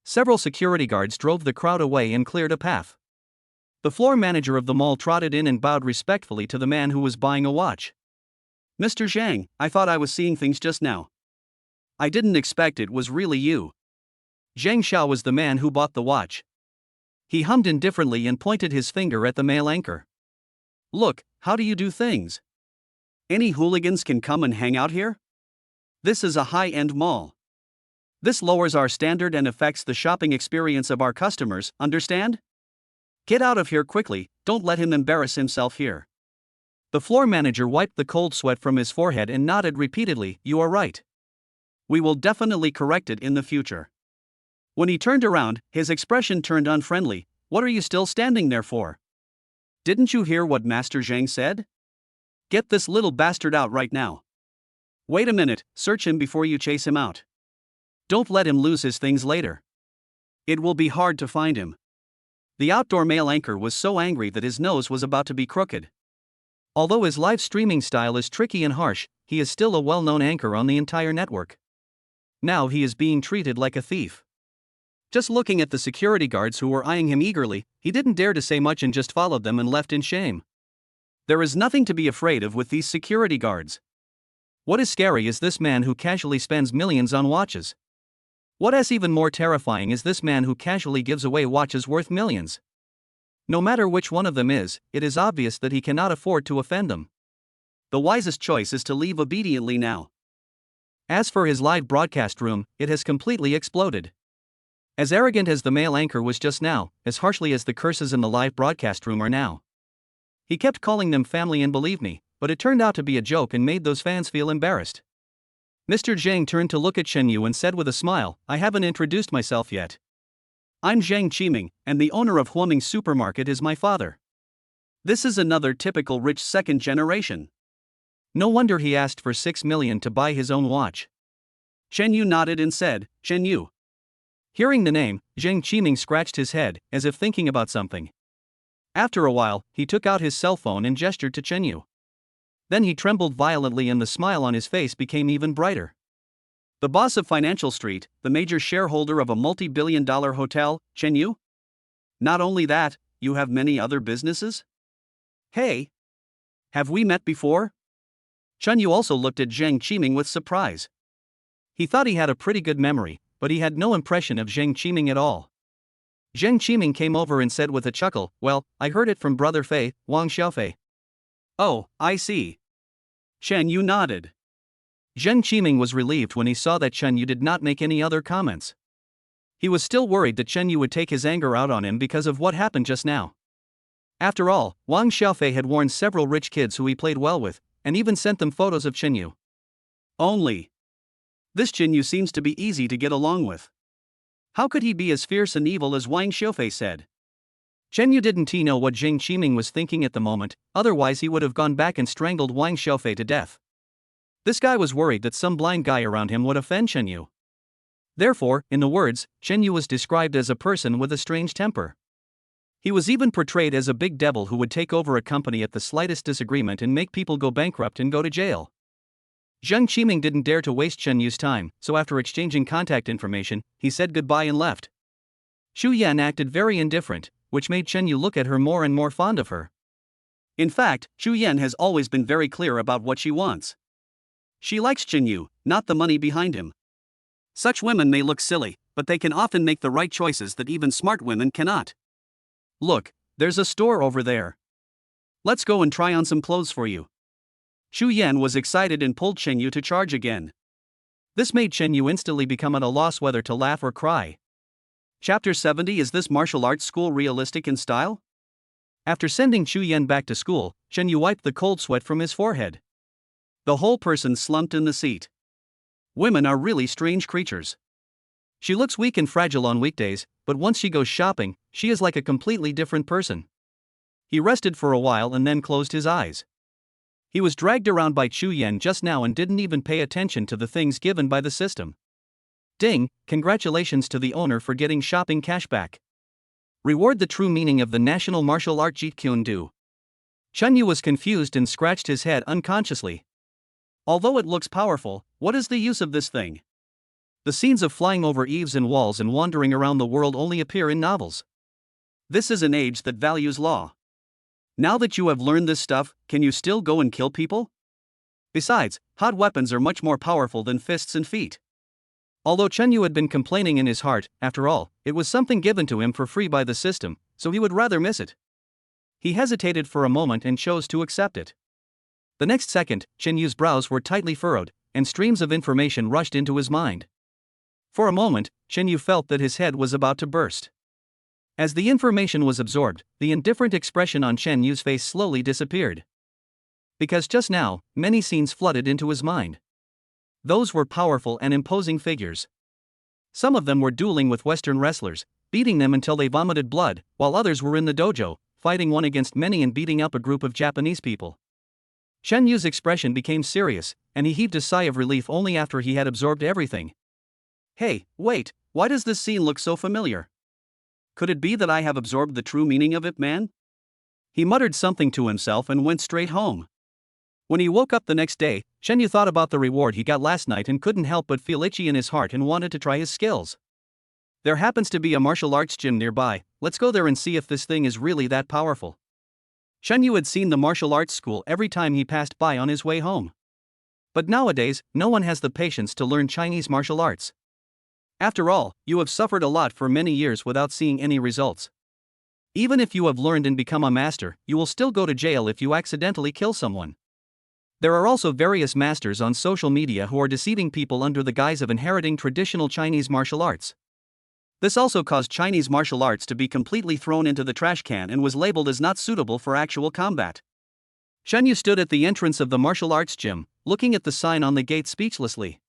Several security guards drove the crowd away and cleared a path. The floor manager of the mall trotted in and bowed respectfully to the man who was buying a watch. Mr. Zhang, I thought I was seeing things just now. I didn't expect it was really you. Zhang Xiao was the man who bought the watch. He hummed indifferently and pointed his finger at the male anchor. Look, how do you do things? Any hooligans can come and hang out here? This is a high-end mall. This lowers our standard and affects the shopping experience of our customers, understand? Get out of here quickly, don't let him embarrass himself here. The floor manager wiped the cold sweat from his forehead and nodded repeatedly, you are right. We will definitely correct it in the future. When he turned around, his expression turned unfriendly. What are you still standing there for? Didn't you hear what Master Zhang said? Get this little bastard out right now. Wait a minute, search him before you chase him out. Don't let him lose his things later. It will be hard to find him. The outdoor male anchor was so angry that his nose was about to be crooked. Although his live streaming style is tricky and harsh, he is still a well-known anchor on the entire network. Now he is being treated like a thief. Just looking at the security guards who were eyeing him eagerly, he didn't dare to say much and just followed them and left in shame. There is nothing to be afraid of with these security guards. What is scary is this man who casually spends millions on watches. What is even more terrifying is this man who casually gives away watches worth millions. No matter which one of them is, it is obvious that he cannot afford to offend them. The wisest choice is to leave obediently now. As for his live broadcast room, it has completely exploded. As arrogant as the male anchor was just now, as harshly as the curses in the live broadcast room are now. He kept calling them family and believe me, but it turned out to be a joke and made those fans feel embarrassed. Mr. Zhang turned to look at Chen Yu and said with a smile, "I haven't introduced myself yet. I'm Zhang Qiming, and the owner of Huaming Supermarket is my father. This is another typical rich second generation." No wonder he asked for 6 million to buy his own watch. Chen Yu nodded and said, "Chen Yu." Hearing the name, Zhang Qiming scratched his head, as if thinking about something. After a while, he took out his cell phone and gestured to Chen Yu. Then he trembled violently and the smile on his face became even brighter. "The boss of Financial Street, the major shareholder of a multi-billion-dollar hotel, Chen Yu? Not only that, you have many other businesses? Hey! Have we met before?" Chen Yu also looked at Zhang Qiming with surprise. He thought he had a pretty good memory, but he had no impression of Zhang Qiming at all. Zhang Qiming came over and said with a chuckle, "Well, I heard it from brother Fei, Wang Xiaofei." "Oh, I see." Chen Yu nodded. Zhang Qiming was relieved when he saw that Chen Yu did not make any other comments. He was still worried that Chen Yu would take his anger out on him because of what happened just now. After all, Wang Xiaofei had warned several rich kids who he played well with, and even sent them photos of Chen Yu. Only. This Chen Yu seems to be easy to get along with. How could he be as fierce and evil as Wang Xiaofei said? Chen Yu didn't know what Zhang Qiming was thinking at the moment, otherwise he would have gone back and strangled Wang Xiaofei to death. This guy was worried that some blind guy around him would offend Chen Yu. Therefore, in the words, Chen Yu was described as a person with a strange temper. He was even portrayed as a big devil who would take over a company at the slightest disagreement and make people go bankrupt and go to jail. Zhang Qiming didn't dare to waste Chen Yu's time, so after exchanging contact information, he said goodbye and left. Xu Yan acted very indifferent, which made Chen Yu look at her more and more fond of her. In fact, Xu Yan has always been very clear about what she wants. She likes Chen Yu, not the money behind him. Such women may look silly, but they can often make the right choices that even smart women cannot. Look, there's a store over there. Let's go and try on some clothes for you. Xu Yan was excited and pulled Chen Yu to charge again. This made Chen Yu instantly become at a loss whether to laugh or cry. Chapter 70. Is this martial arts school realistic in style? After sending Xu Yan back to school, Chen Yu wiped the cold sweat from his forehead. The whole person slumped in the seat. Women are really strange creatures. She looks weak and fragile on weekdays, but once she goes shopping, she is like a completely different person. He rested for a while and then closed his eyes. He was dragged around by Xu Yan just now and didn't even pay attention to the things given by the system. Ding, congratulations to the owner for getting shopping cashback. Reward the true meaning of the national martial art Jeet Kune Do. Chen Yu was confused and scratched his head unconsciously. Although it looks powerful, what is the use of this thing? The scenes of flying over eaves and walls and wandering around the world only appear in novels. This is an age that values law. Now that you have learned this stuff, can you still go and kill people? Besides, hot weapons are much more powerful than fists and feet. Although Chen Yu had been complaining in his heart, after all, it was something given to him for free by the system, so he would rather miss it. He hesitated for a moment and chose to accept it. The next second, Chen Yu's brows were tightly furrowed, and streams of information rushed into his mind. For a moment, Chen Yu felt that his head was about to burst. As the information was absorbed, the indifferent expression on Chen Yu's face slowly disappeared. Because just now, many scenes flooded into his mind. Those were powerful and imposing figures. Some of them were dueling with Western wrestlers, beating them until they vomited blood, while others were in the dojo, fighting one against many and beating up a group of Japanese people. Chen Yu's expression became serious, and he heaved a sigh of relief only after he had absorbed everything. Hey, wait, why does this scene look so familiar? Could it be that I have absorbed the true meaning of it, man? He muttered something to himself and went straight home. When he woke up the next day, Shen Yu thought about the reward he got last night and couldn't help but feel itchy in his heart and wanted to try his skills. There happens to be a martial arts gym nearby, let's go there and see if this thing is really that powerful. Shen Yu had seen the martial arts school every time he passed by on his way home. But nowadays, no one has the patience to learn Chinese martial arts. After all, you have suffered a lot for many years without seeing any results. Even if you have learned and become a master, you will still go to jail if you accidentally kill someone. There are also various masters on social media who are deceiving people under the guise of inheriting traditional Chinese martial arts. This also caused Chinese martial arts to be completely thrown into the trash can and was labeled as not suitable for actual combat. Shen Yu stood at the entrance of the martial arts gym, looking at the sign on the gate speechlessly.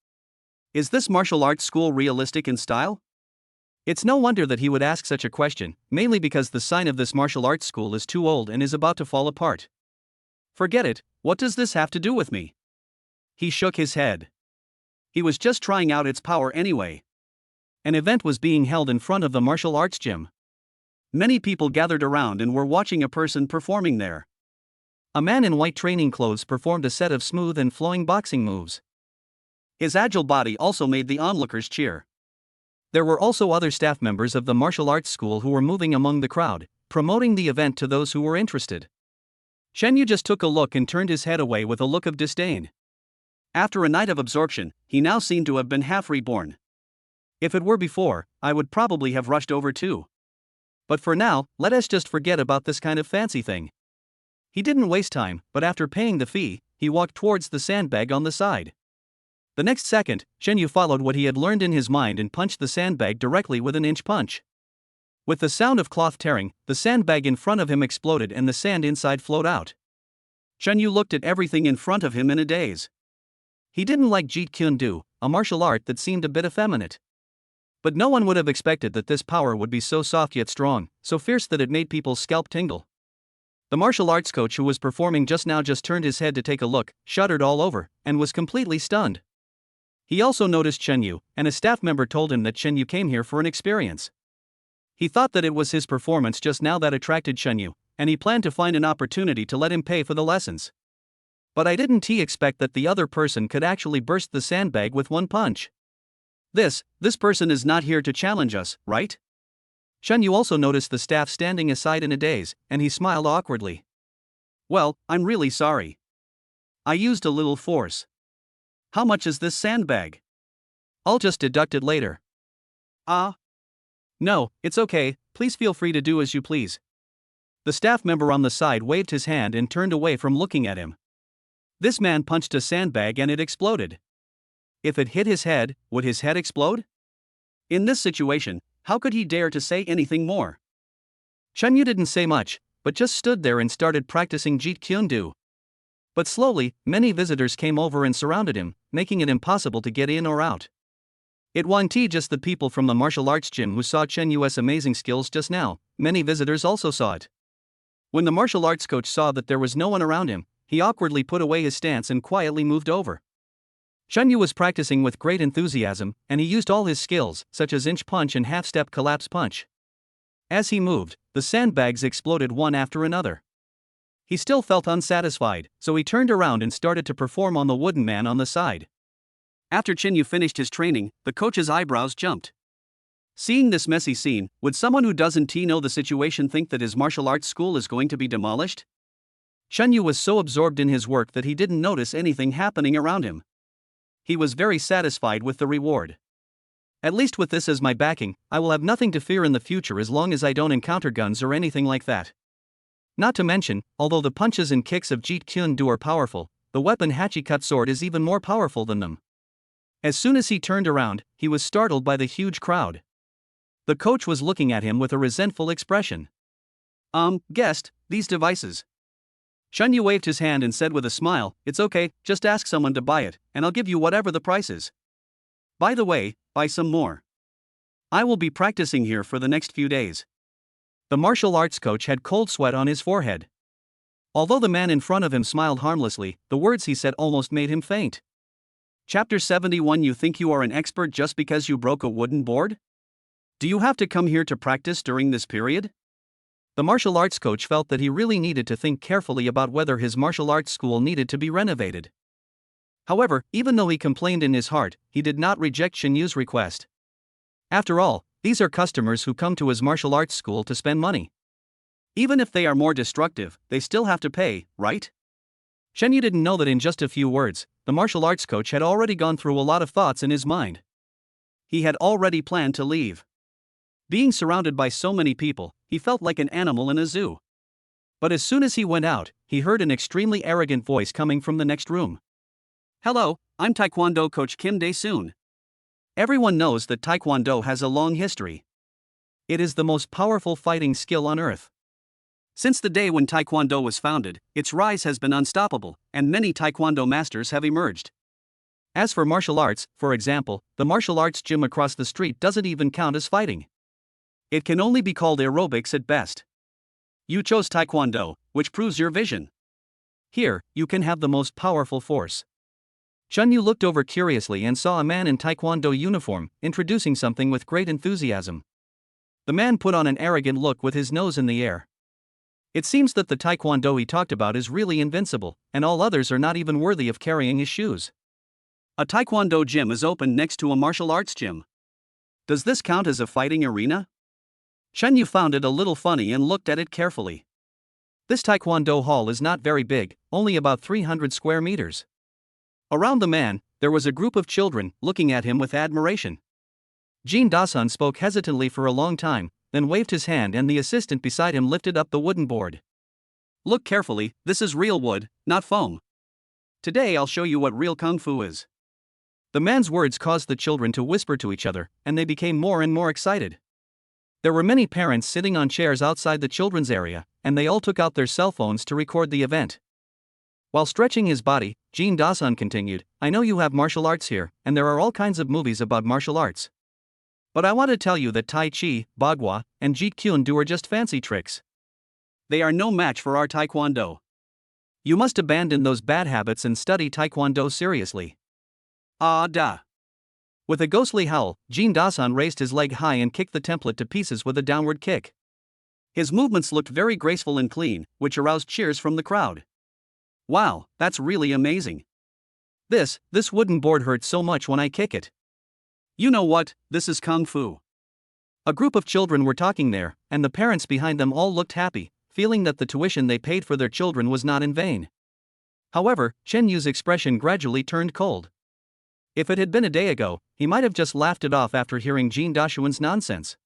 Is this martial arts school realistic in style? It's no wonder that he would ask such a question, mainly because the sign of this martial arts school is too old and is about to fall apart. Forget it, what does this have to do with me? He shook his head. He was just trying out its power anyway. An event was being held in front of the martial arts gym. Many people gathered around and were watching a person performing there. A man in white training clothes performed a set of smooth and flowing boxing moves. His agile body also made the onlookers cheer. There were also other staff members of the martial arts school who were moving among the crowd, promoting the event to those who were interested. Shen Yu just took a look and turned his head away with a look of disdain. After a night of absorption, he now seemed to have been half reborn. If it were before, I would probably have rushed over too. But for now, let us just forget about this kind of fancy thing. He didn't waste time, but after paying the fee, he walked towards the sandbag on the side. The next second, Shen Yu followed what he had learned in his mind and punched the sandbag directly with an inch punch. With the sound of cloth tearing, the sandbag in front of him exploded and the sand inside flowed out. Shen Yu looked at everything in front of him in a daze. He didn't like Jeet Kune Do, a martial art that seemed a bit effeminate. But no one would have expected that this power would be so soft yet strong, so fierce that it made people's scalp tingle. The martial arts coach who was performing just now just turned his head to take a look, shuddered all over, and was completely stunned. He also noticed Shen Yu, and a staff member told him that Shen Yu came here for an experience. He thought that it was his performance just now that attracted Shen Yu, and he planned to find an opportunity to let him pay for the lessons. But I didn't expect that the other person could actually burst the sandbag with one punch. This person is not here to challenge us, right? Shen Yu also noticed the staff standing aside in a daze, and he smiled awkwardly. Well, I'm really sorry. I used a little force. How much is this sandbag? I'll just deduct it later. No, it's okay, please feel free to do as you please. The staff member on the side waved his hand and turned away from looking at him. This man punched a sandbag and it exploded. If it hit his head, would his head explode? In this situation, how could he dare to say anything more? Shen Yu didn't say much, but just stood there and started practicing Jeet Kune Do. But slowly, many visitors came over and surrounded him, making it impossible to get in or out. It wasn't just the people from the martial arts gym who saw Shen Yu's amazing skills just now, many visitors also saw it. When the martial arts coach saw that there was no one around him, he awkwardly put away his stance and quietly moved over. Shen Yu was practicing with great enthusiasm, and he used all his skills, such as inch punch and half-step collapse punch. As he moved, the sandbags exploded one after another. He still felt unsatisfied, so he turned around and started to perform on the wooden man on the side. After Shen Yu finished his training, the coach's eyebrows jumped. Seeing this messy scene, would someone who doesn't know the situation think that his martial arts school is going to be demolished? Shen Yu was so absorbed in his work that he didn't notice anything happening around him. He was very satisfied with the reward. At least with this as my backing, I will have nothing to fear in the future as long as I don't encounter guns or anything like that. Not to mention, although the punches and kicks of Jeet Kune Do are powerful, the weapon Hachi-cut sword is even more powerful than them. As soon as he turned around, he was startled by the huge crowd. The coach was looking at him with a resentful expression. Guest, these devices. Shen Yu waved his hand and said with a smile, it's okay, just ask someone to buy it, and I'll give you whatever the price is. By the way, buy some more. I will be practicing here for the next few days. The martial arts coach had cold sweat on his forehead. Although the man in front of him smiled harmlessly, the words he said almost made him faint. Chapter 71. You think you are an expert just because you broke a wooden board? Do you have to come here to practice during this period? The martial arts coach felt that he really needed to think carefully about whether his martial arts school needed to be renovated. However, even though he complained in his heart, he did not reject Shen Yu's request. After all, these are customers who come to his martial arts school to spend money. Even if they are more destructive, they still have to pay, right? Shen Yu didn't know that in just a few words, the martial arts coach had already gone through a lot of thoughts in his mind. He had already planned to leave. Being surrounded by so many people, he felt like an animal in a zoo. But as soon as he went out, he heard an extremely arrogant voice coming from the next room. Hello, I'm Taekwondo coach Kim Dae-soon. Everyone knows that Taekwondo has a long history. It is the most powerful fighting skill on earth. Since the day when Taekwondo was founded, its rise has been unstoppable, and many Taekwondo masters have emerged. As for martial arts, for example, the martial arts gym across the street doesn't even count as fighting. It can only be called aerobics at best. You chose Taekwondo, which proves your vision. Here, you can have the most powerful force. Shen Yu looked over curiously and saw a man in Taekwondo uniform, introducing something with great enthusiasm. The man put on an arrogant look with his nose in the air. It seems that the Taekwondo he talked about is really invincible, and all others are not even worthy of carrying his shoes. A Taekwondo gym is open next to a martial arts gym. Does this count as a fighting arena? Shen Yu found it a little funny and looked at it carefully. This Taekwondo hall is not very big, only about 300 square meters. Around the man, there was a group of children, looking at him with admiration. Jin Dasun spoke hesitantly for a long time, then waved his hand and the assistant beside him lifted up the wooden board. Look carefully, this is real wood, not foam. Today I'll show you what real kung fu is. The man's words caused the children to whisper to each other, and they became more and more excited. There were many parents sitting on chairs outside the children's area, and they all took out their cell phones to record the event. While stretching his body, Jin Dasun continued, I know you have martial arts here, and there are all kinds of movies about martial arts. But I want to tell you that Tai Chi, Bagua, and Jeet Kune Do are just fancy tricks. They are no match for our Taekwondo. You must abandon those bad habits and study Taekwondo seriously. Ah da. With a ghostly howl, Jin Dasun raised his leg high and kicked the template to pieces with a downward kick. His movements looked very graceful and clean, which aroused cheers from the crowd. Wow, that's really amazing. This wooden board hurts so much when I kick it. You know what, this is kung fu. A group of children were talking there, and the parents behind them all looked happy, feeling that the tuition they paid for their children was not in vain. However, Shen Yu's expression gradually turned cold. If it had been a day ago, he might have just laughed it off after hearing Jin Dasun's nonsense.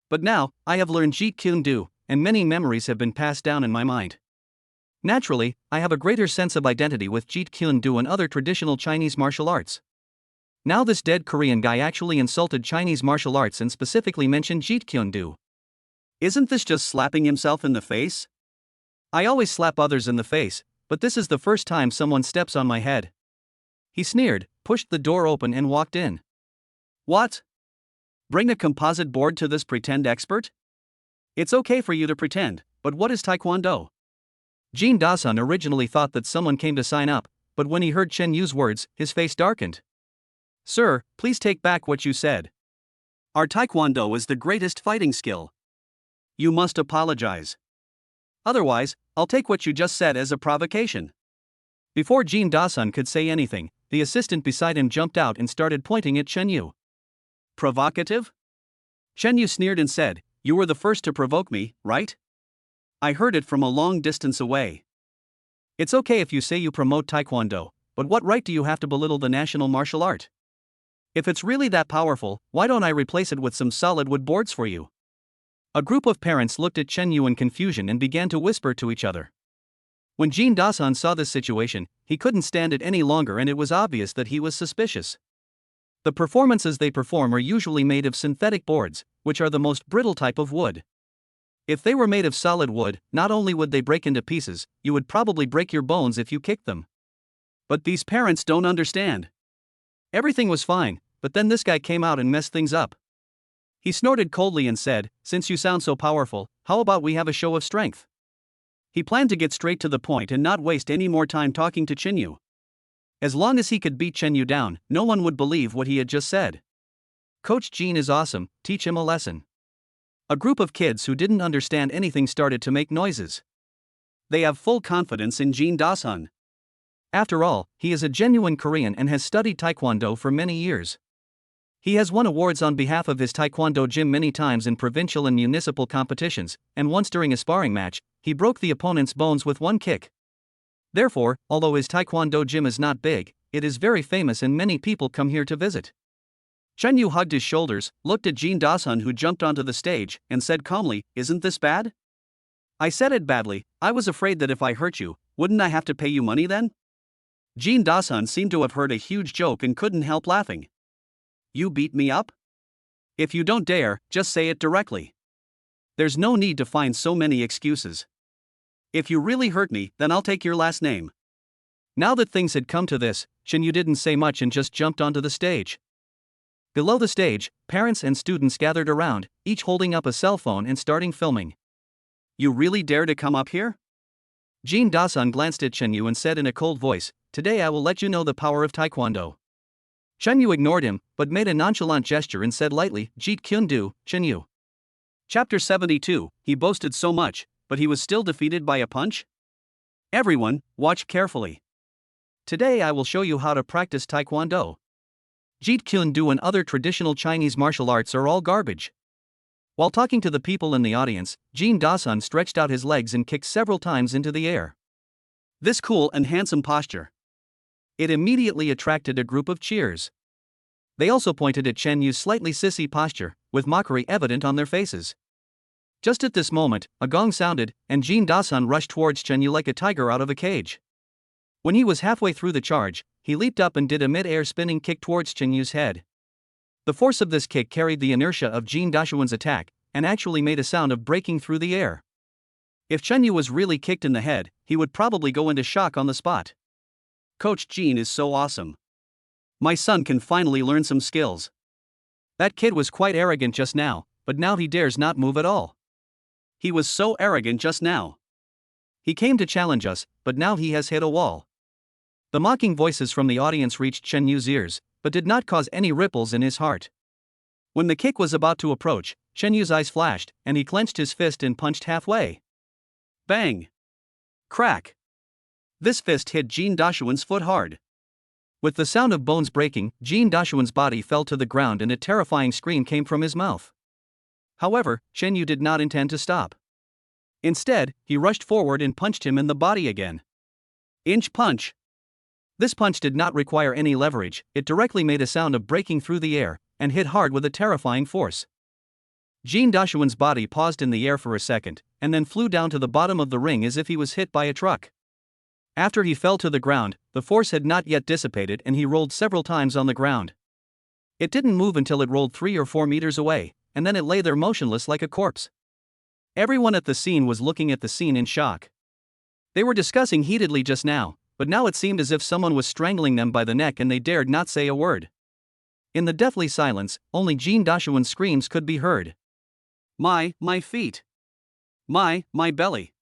But now, I have learned Jeet Kune Do, and many memories have been passed down in my mind. Naturally, I have a greater sense of identity with Jeet Kune Do and other traditional Chinese martial arts. Now this dead Korean guy actually insulted Chinese martial arts and specifically mentioned Jeet Kune Do. Isn't this just slapping himself in the face? I always slap others in the face, but this is the first time someone steps on my head. He sneered, pushed the door open and walked in. What? Bring a composite board to this pretend expert? It's okay for you to pretend, but what is Taekwondo? Jin Dasun originally thought that someone came to sign up, but when he heard Shen Yu's words, his face darkened. Sir, please take back what you said. Our Taekwondo is the greatest fighting skill. You must apologize. Otherwise, I'll take what you just said as a provocation. Before Jin Dasun could say anything, the assistant beside him jumped out and started pointing at Shen Yu. Provocative? Shen Yu sneered and said, You were the first to provoke me, right? I heard it from a long distance away. It's okay if you say you promote Taekwondo, but what right do you have to belittle the national martial art? If it's really that powerful, why don't I replace it with some solid wood boards for you? A group of parents looked at Shen Yu in confusion and began to whisper to each other. When Jin Dasun saw this situation, he couldn't stand it any longer and it was obvious that he was suspicious. The performances they perform are usually made of synthetic boards, which are the most brittle type of wood. If they were made of solid wood, not only would they break into pieces, you would probably break your bones if you kicked them. But these parents don't understand. Everything was fine, but then this guy came out and messed things up. He snorted coldly and said, Since you sound so powerful, how about we have a show of strength? He planned to get straight to the point and not waste any more time talking to Shen Yu. As long as he could beat Shen Yu down, no one would believe what he had just said. Coach Jean is awesome, teach him a lesson. A group of kids who didn't understand anything started to make noises. They have full confidence in Jean Da-sun. After all, he is a genuine Korean and has studied Taekwondo for many years. He has won awards on behalf of his Taekwondo gym many times in provincial and municipal competitions, and once during a sparring match, he broke the opponent's bones with one kick. Therefore, although his Taekwondo gym is not big, it is very famous and many people come here to visit. Chen Yu hugged his shoulders, looked at Jean Da-sun who jumped onto the stage, and said calmly, "Isn't this bad?" "I said it badly, I was afraid that if I hurt you, wouldn't I have to pay you money then?" Jean Da-sun seemed to have heard a huge joke and couldn't help laughing. "You beat me up? If you don't dare, just say it directly. There's no need to find so many excuses. If you really hurt me, then I'll take your last name." Now that things had come to this, Chen Yu didn't say much and just jumped onto the stage. Below the stage, parents and students gathered around, each holding up a cell phone and starting filming. "You really dare to come up here?" Jean Da-sun glanced at Chen Yu and said in a cold voice, "Today I will let you know the power of Taekwondo." Chen Yu ignored him, but made a nonchalant gesture and said lightly, "Jeet Kyun Do, Chen Yu." Chapter 72, he boasted so much, but he was still defeated by a punch? Everyone, watch carefully. Today I will show you how to practice Taekwondo. Jeet Kyun Do and other traditional Chinese martial arts are all garbage. While talking to the people in the audience, Jean Da-sun stretched out his legs and kicked several times into the air. This cool and handsome posture. It immediately attracted a group of cheers. They also pointed at Chen Yu's slightly sissy posture, with mockery evident on their faces. Just at this moment, a gong sounded, and Jean Da-sun rushed towards Chen Yu like a tiger out of a cage. When he was halfway through the charge, he leaped up and did a mid-air spinning kick towards Chen Yu's head. The force of this kick carried the inertia of Jean Da-sun's attack, and actually made a sound of breaking through the air. If Chen Yu was really kicked in the head, he would probably go into shock on the spot. Coach Jean is so awesome. My son can finally learn some skills. That kid was quite arrogant just now, but now he dares not move at all. He was so arrogant just now. He came to challenge us, but now he has hit a wall. The mocking voices from the audience reached Chen Yu's ears, but did not cause any ripples in his heart. When the kick was about to approach, Chen Yu's eyes flashed, and he clenched his fist and punched halfway. Bang! Crack! This fist hit Jean Da-sun's foot hard. With the sound of bones breaking, Jean Da-sun's body fell to the ground and a terrifying scream came from his mouth. However, Chen Yu did not intend to stop. Instead, he rushed forward and punched him in the body again. Inch punch. This punch did not require any leverage, it directly made a sound of breaking through the air, and hit hard with a terrifying force. Jean Da-sun's body paused in the air for a second, and then flew down to the bottom of the ring as if he was hit by a truck. After he fell to the ground, the force had not yet dissipated and he rolled several times on the ground. It didn't move until it rolled 3 or 4 meters away, and then it lay there motionless like a corpse. Everyone at the scene was looking at the scene in shock. They were discussing heatedly just now, but now it seemed as if someone was strangling them by the neck and they dared not say a word. In the deathly silence, only Jean Da-sun's screams could be heard. My feet. My belly.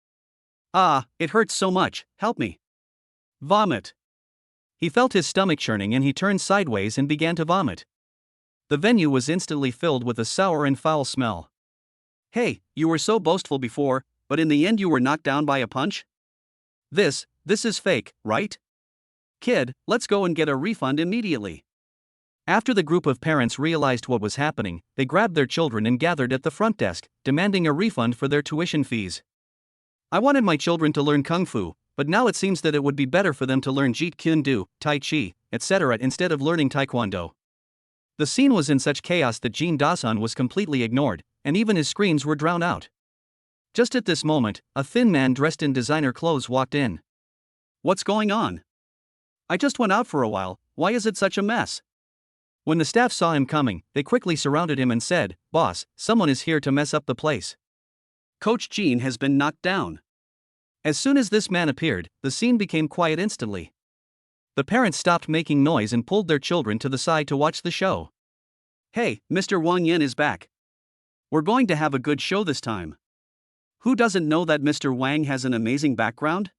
Ah, it hurts so much, help me. Vomit. He felt his stomach churning and he turned sideways and began to vomit. The venue was instantly filled with a sour and foul smell. Hey, you were so boastful before, but in the end you were knocked down by a punch? This is fake, right? Kid, let's go and get a refund immediately. After the group of parents realized what was happening, they grabbed their children and gathered at the front desk, demanding a refund for their tuition fees. I wanted my children to learn Kung Fu, but now it seems that it would be better for them to learn Jeet Kune Do, Tai Chi, etc. instead of learning Taekwondo. The scene was in such chaos that Jean Da-sun was completely ignored, and even his screams were drowned out. Just at this moment, a thin man dressed in designer clothes walked in. What's going on? I just went out for a while, why is it such a mess? When the staff saw him coming, they quickly surrounded him and said, "Boss, someone is here to mess up the place. Coach Jean has been knocked down." As soon as this man appeared, the scene became quiet instantly. The parents stopped making noise and pulled their children to the side to watch the show. Hey, Mr. Wang Yin is back. We're going to have a good show this time. Who doesn't know that Mr. Wang has an amazing background?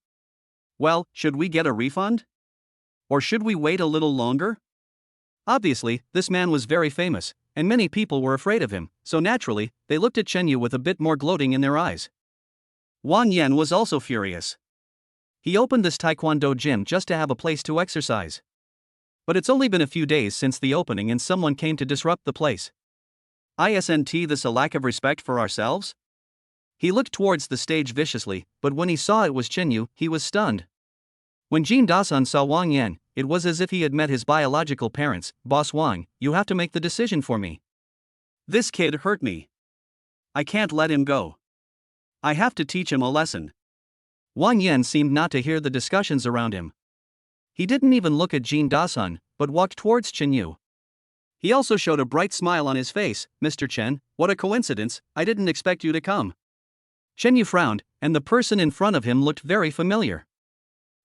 Well, should we get a refund? Or should we wait a little longer? Obviously, this man was very famous, and many people were afraid of him, so naturally, they looked at Chen Yu with a bit more gloating in their eyes. Wang Yan was also furious. He opened this taekwondo gym just to have a place to exercise. But it's only been a few days since the opening and someone came to disrupt the place. Isn't this a lack of respect for ourselves? He looked towards the stage viciously, but when he saw it was Chen Yu, he was stunned. When Jin Dasun saw Wang Yan, it was as if he had met his biological parents. Boss Wang, you have to make the decision for me. This kid hurt me. I can't let him go. I have to teach him a lesson. Wang Yan seemed not to hear the discussions around him. He didn't even look at Jin Dasun, but walked towards Chen Yu. He also showed a bright smile on his face. Mr. Chen, what a coincidence, I didn't expect you to come. Chen Yu frowned, and the person in front of him looked very familiar.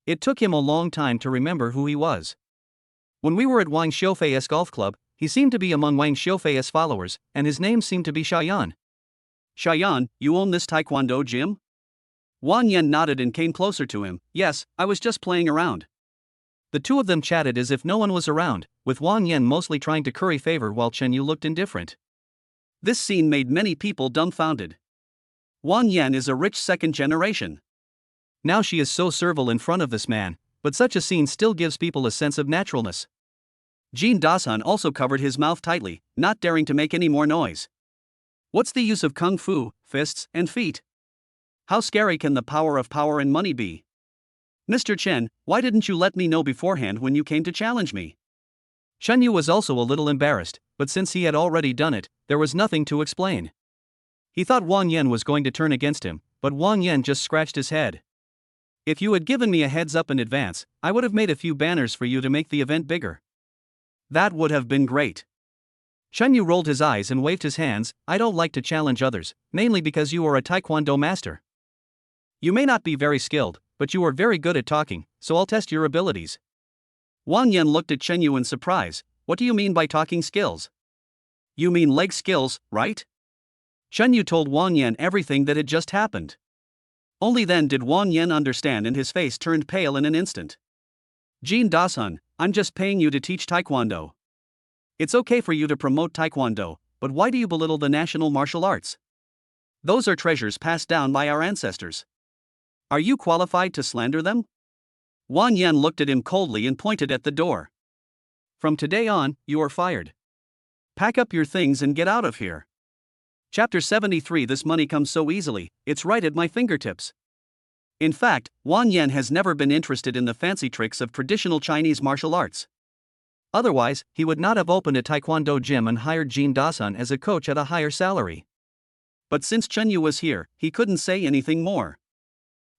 It took him a long time to remember who he was. When we were at Wang Xiufei's golf club, he seemed to be among Wang Xiufei's followers, and his name seemed to be Shayan. Shayan, you own this taekwondo gym? Wang Yan nodded and came closer to him. Yes, I was just playing around. The two of them chatted as if no one was around, with Wang Yan mostly trying to curry favor while Chen Yu looked indifferent. This scene made many people dumbfounded. Wang Yan is a rich second generation. Now she is so servile in front of this man, but such a scene still gives people a sense of naturalness. Jin Dasun also covered his mouth tightly, not daring to make any more noise. What's the use of kung fu, fists, and feet? How scary can the power of power and money be? Mr. Chen, why didn't you let me know beforehand when you came to challenge me? Chen Yu was also a little embarrassed, but since he had already done it, there was nothing to explain. He thought Wang Yan was going to turn against him, but Wang Yan just scratched his head. If you had given me a heads up in advance, I would have made a few banners for you to make the event bigger. That would have been great. Chen Yu rolled his eyes and waved his hands. I don't like to challenge others, mainly because you are a taekwondo master. You may not be very skilled, but you are very good at talking, so I'll test your abilities. Wang Yan looked at Chen Yu in surprise. What do you mean by talking skills? You mean leg skills, right? Chen Yu told Wang Yan everything that had just happened. Only then did Wang Yan understand and his face turned pale in an instant. Jin Dasun, I'm just paying you to teach taekwondo. It's okay for you to promote taekwondo, but why do you belittle the national martial arts? Those are treasures passed down by our ancestors. Are you qualified to slander them? Wang Yan looked at him coldly and pointed at the door. From today on, you are fired. Pack up your things and get out of here. Chapter 73. This money comes so easily, it's right at my fingertips. In fact, Wang Yan has never been interested in the fancy tricks of traditional Chinese martial arts. Otherwise, he would not have opened a taekwondo gym and hired Jin Dasun as a coach at a higher salary. But since Chen Yu was here, he couldn't say anything more.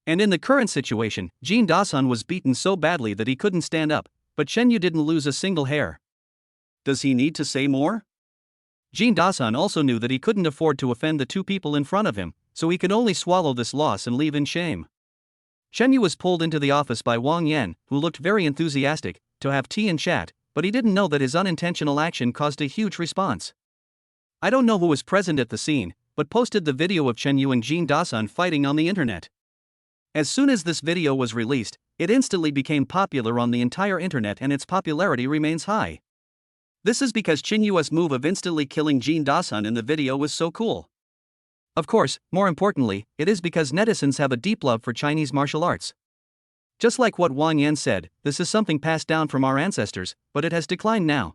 And in the current situation, Jin Dasun was beaten so badly that he couldn't stand up, but Chen Yu didn't lose a single hair. Does he need to say more? Jin Dasun also knew that he couldn't afford to offend the two people in front of him, so he could only swallow this loss and leave in shame. Chen Yu was pulled into the office by Wang Yan, who looked very enthusiastic, to have tea and chat, but he didn't know that his unintentional action caused a huge response. I don't know who was present at the scene, but posted the video of Chen Yu and Jin Dasun fighting on the internet. As soon as this video was released, it instantly became popular on the entire internet and its popularity remains high. This is because Chen Yu's move of instantly killing Jin Dasun in the video was so cool. Of course, more importantly, it is because netizens have a deep love for Chinese martial arts. Just like what Wang Yan said, this is something passed down from our ancestors, but it has declined now.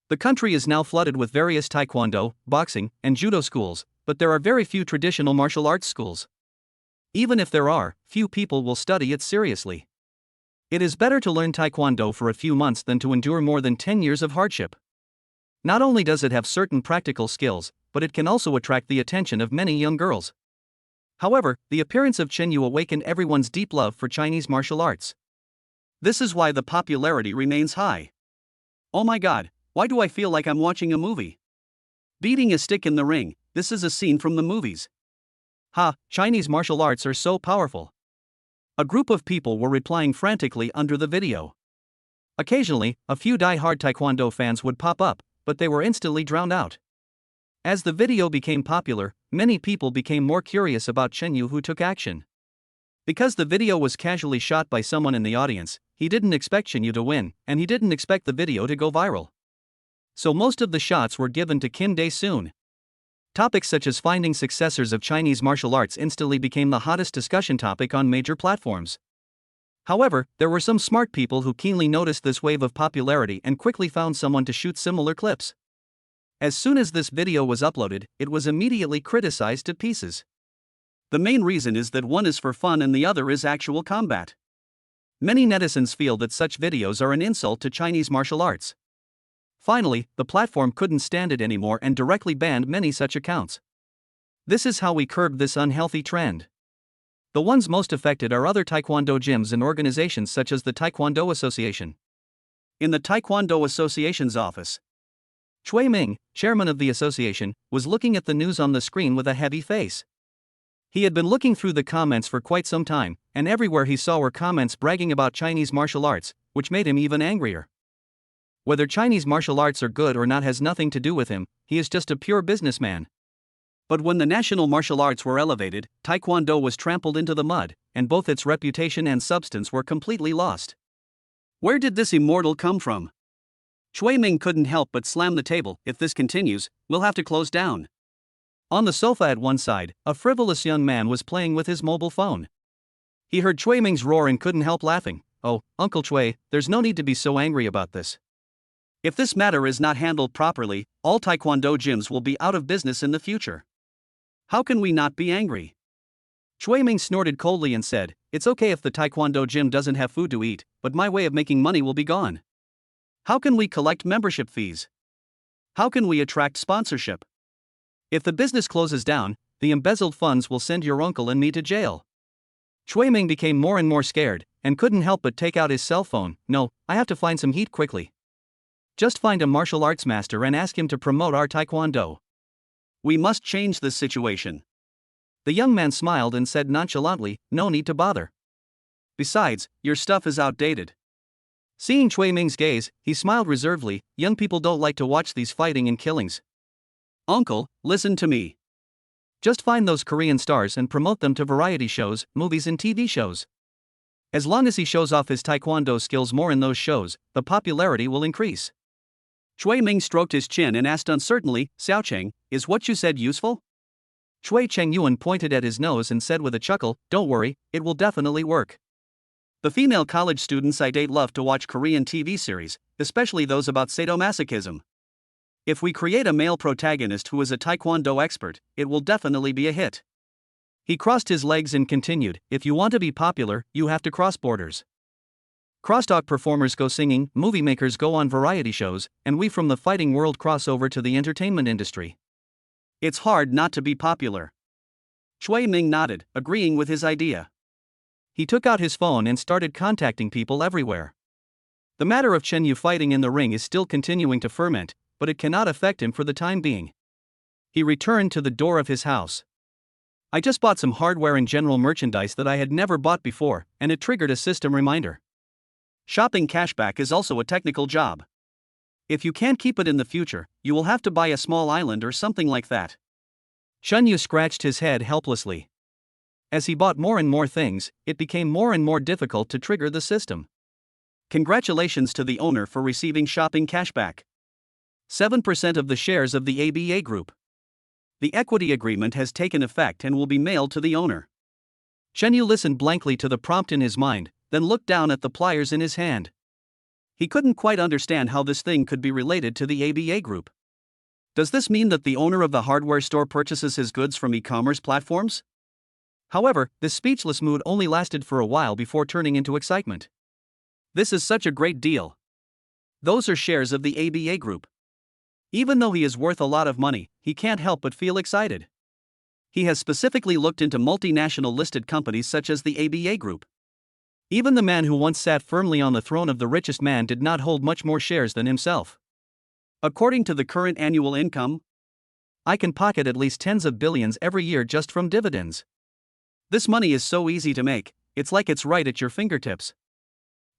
The country is now flooded with various taekwondo, boxing, and judo schools, but there are very few traditional martial arts schools. Even if there are, few people will study it seriously. It is better to learn taekwondo for a few months than to endure more than 10 years of hardship. Not only does it have certain practical skills, but it can also attract the attention of many young girls. However, the appearance of Chen Yu awakened everyone's deep love for Chinese martial arts. This is why the popularity remains high. Oh my god, why do I feel like I'm watching a movie? Beating a stick in the ring, this is a scene from the movies. Ha, Chinese martial arts are so powerful. A group of people were replying frantically under the video. Occasionally, a few die-hard taekwondo fans would pop up, but they were instantly drowned out. As the video became popular, many people became more curious about Chen Yu, who took action. Because the video was casually shot by someone in the audience, he didn't expect Chen Yu to win, and he didn't expect the video to go viral. So most of the shots were given to Kim Dae-soon. Topics such as finding successors of Chinese martial arts instantly became the hottest discussion topic on major platforms. However, there were some smart people who keenly noticed this wave of popularity and quickly found someone to shoot similar clips. As soon as this video was uploaded, it was immediately criticized to pieces. The main reason is that one is for fun and the other is actual combat. Many netizens feel that such videos are an insult to Chinese martial arts. Finally, the platform couldn't stand it anymore and directly banned many such accounts. This is how we curb this unhealthy trend. The ones most affected are other Taekwondo gyms and organizations such as the Taekwondo Association. In the Taekwondo Association's office, Chui Ming, chairman of the association, was looking at the news on the screen with a heavy face. He had been looking through the comments for quite some time, and everywhere he saw were comments bragging about Chinese martial arts, which made him even angrier. Whether Chinese martial arts are good or not has nothing to do with him, he is just a pure businessman. But when the national martial arts were elevated, Taekwondo was trampled into the mud, and both its reputation and substance were completely lost. Where did this immortal come from? Chui Ming couldn't help but slam the table. If this continues, we'll have to close down. On the sofa at one side, a frivolous young man was playing with his mobile phone. He heard Chui Ming's roar and couldn't help laughing. "Oh, Uncle Chui, there's no need to be so angry about this. If this matter is not handled properly, all Taekwondo gyms will be out of business in the future. How can we not be angry?" Chui Ming snorted coldly and said, "It's okay if the Taekwondo gym doesn't have food to eat, but my way of making money will be gone. How can we collect membership fees? How can we attract sponsorship? If the business closes down, the embezzled funds will send your uncle and me to jail." Chui Ming became more and more scared, and couldn't help but take out his cell phone. "No, I have to find some heat quickly. Just find a martial arts master and ask him to promote our Taekwondo. We must change this situation." The young man smiled and said nonchalantly, "No need to bother. Besides, your stuff is outdated." Seeing Chui Ming's gaze, he smiled reservedly. "Young people don't like to watch these fighting and killings. Uncle, listen to me. Just find those Korean stars and promote them to variety shows, movies and TV shows. As long as he shows off his Taekwondo skills more in those shows, the popularity will increase." Chui Ming stroked his chin and asked uncertainly, "Xiaocheng, is what you said useful?" Chui Chengyuan pointed at his nose and said with a chuckle, "Don't worry, it will definitely work. The female college students I date love to watch Korean TV series, especially those about sadomasochism. If we create a male protagonist who is a Taekwondo expert, it will definitely be a hit." He crossed his legs and continued, "If you want to be popular, you have to cross borders. Crosstalk performers go singing, movie makers go on variety shows, and we from the fighting world cross over to the entertainment industry. It's hard not to be popular." Chui Ming nodded, agreeing with his idea. He took out his phone and started contacting people everywhere. The matter of Chen Yu fighting in the ring is still continuing to ferment, but it cannot affect him for the time being. He returned to the door of his house. "I just bought some hardware and general merchandise that I had never bought before, and it triggered a system reminder. Shopping cashback is also a technical job. If you can't keep it in the future, you will have to buy a small island or something like that." Chen Yu scratched his head helplessly. As he bought more and more things, it became more and more difficult to trigger the system. Congratulations to the owner for receiving shopping cashback. 7% of the shares of the ABA Group. The equity agreement has taken effect and will be mailed to the owner. Chen Yu listened blankly to the prompt in his mind, then looked down at the pliers in his hand. He couldn't quite understand how this thing could be related to the ABA Group. Does this mean that the owner of the hardware store purchases his goods from e-commerce platforms? However, this speechless mood only lasted for a while before turning into excitement. This is such a great deal. Those are shares of the ABA Group. Even though he is worth a lot of money, he can't help but feel excited. He has specifically looked into multinational listed companies such as the ABA Group. Even the man who once sat firmly on the throne of the richest man did not hold much more shares than himself. According to the current annual income, I can pocket at least tens of billions every year just from dividends. This money is so easy to make, it's like it's right at your fingertips.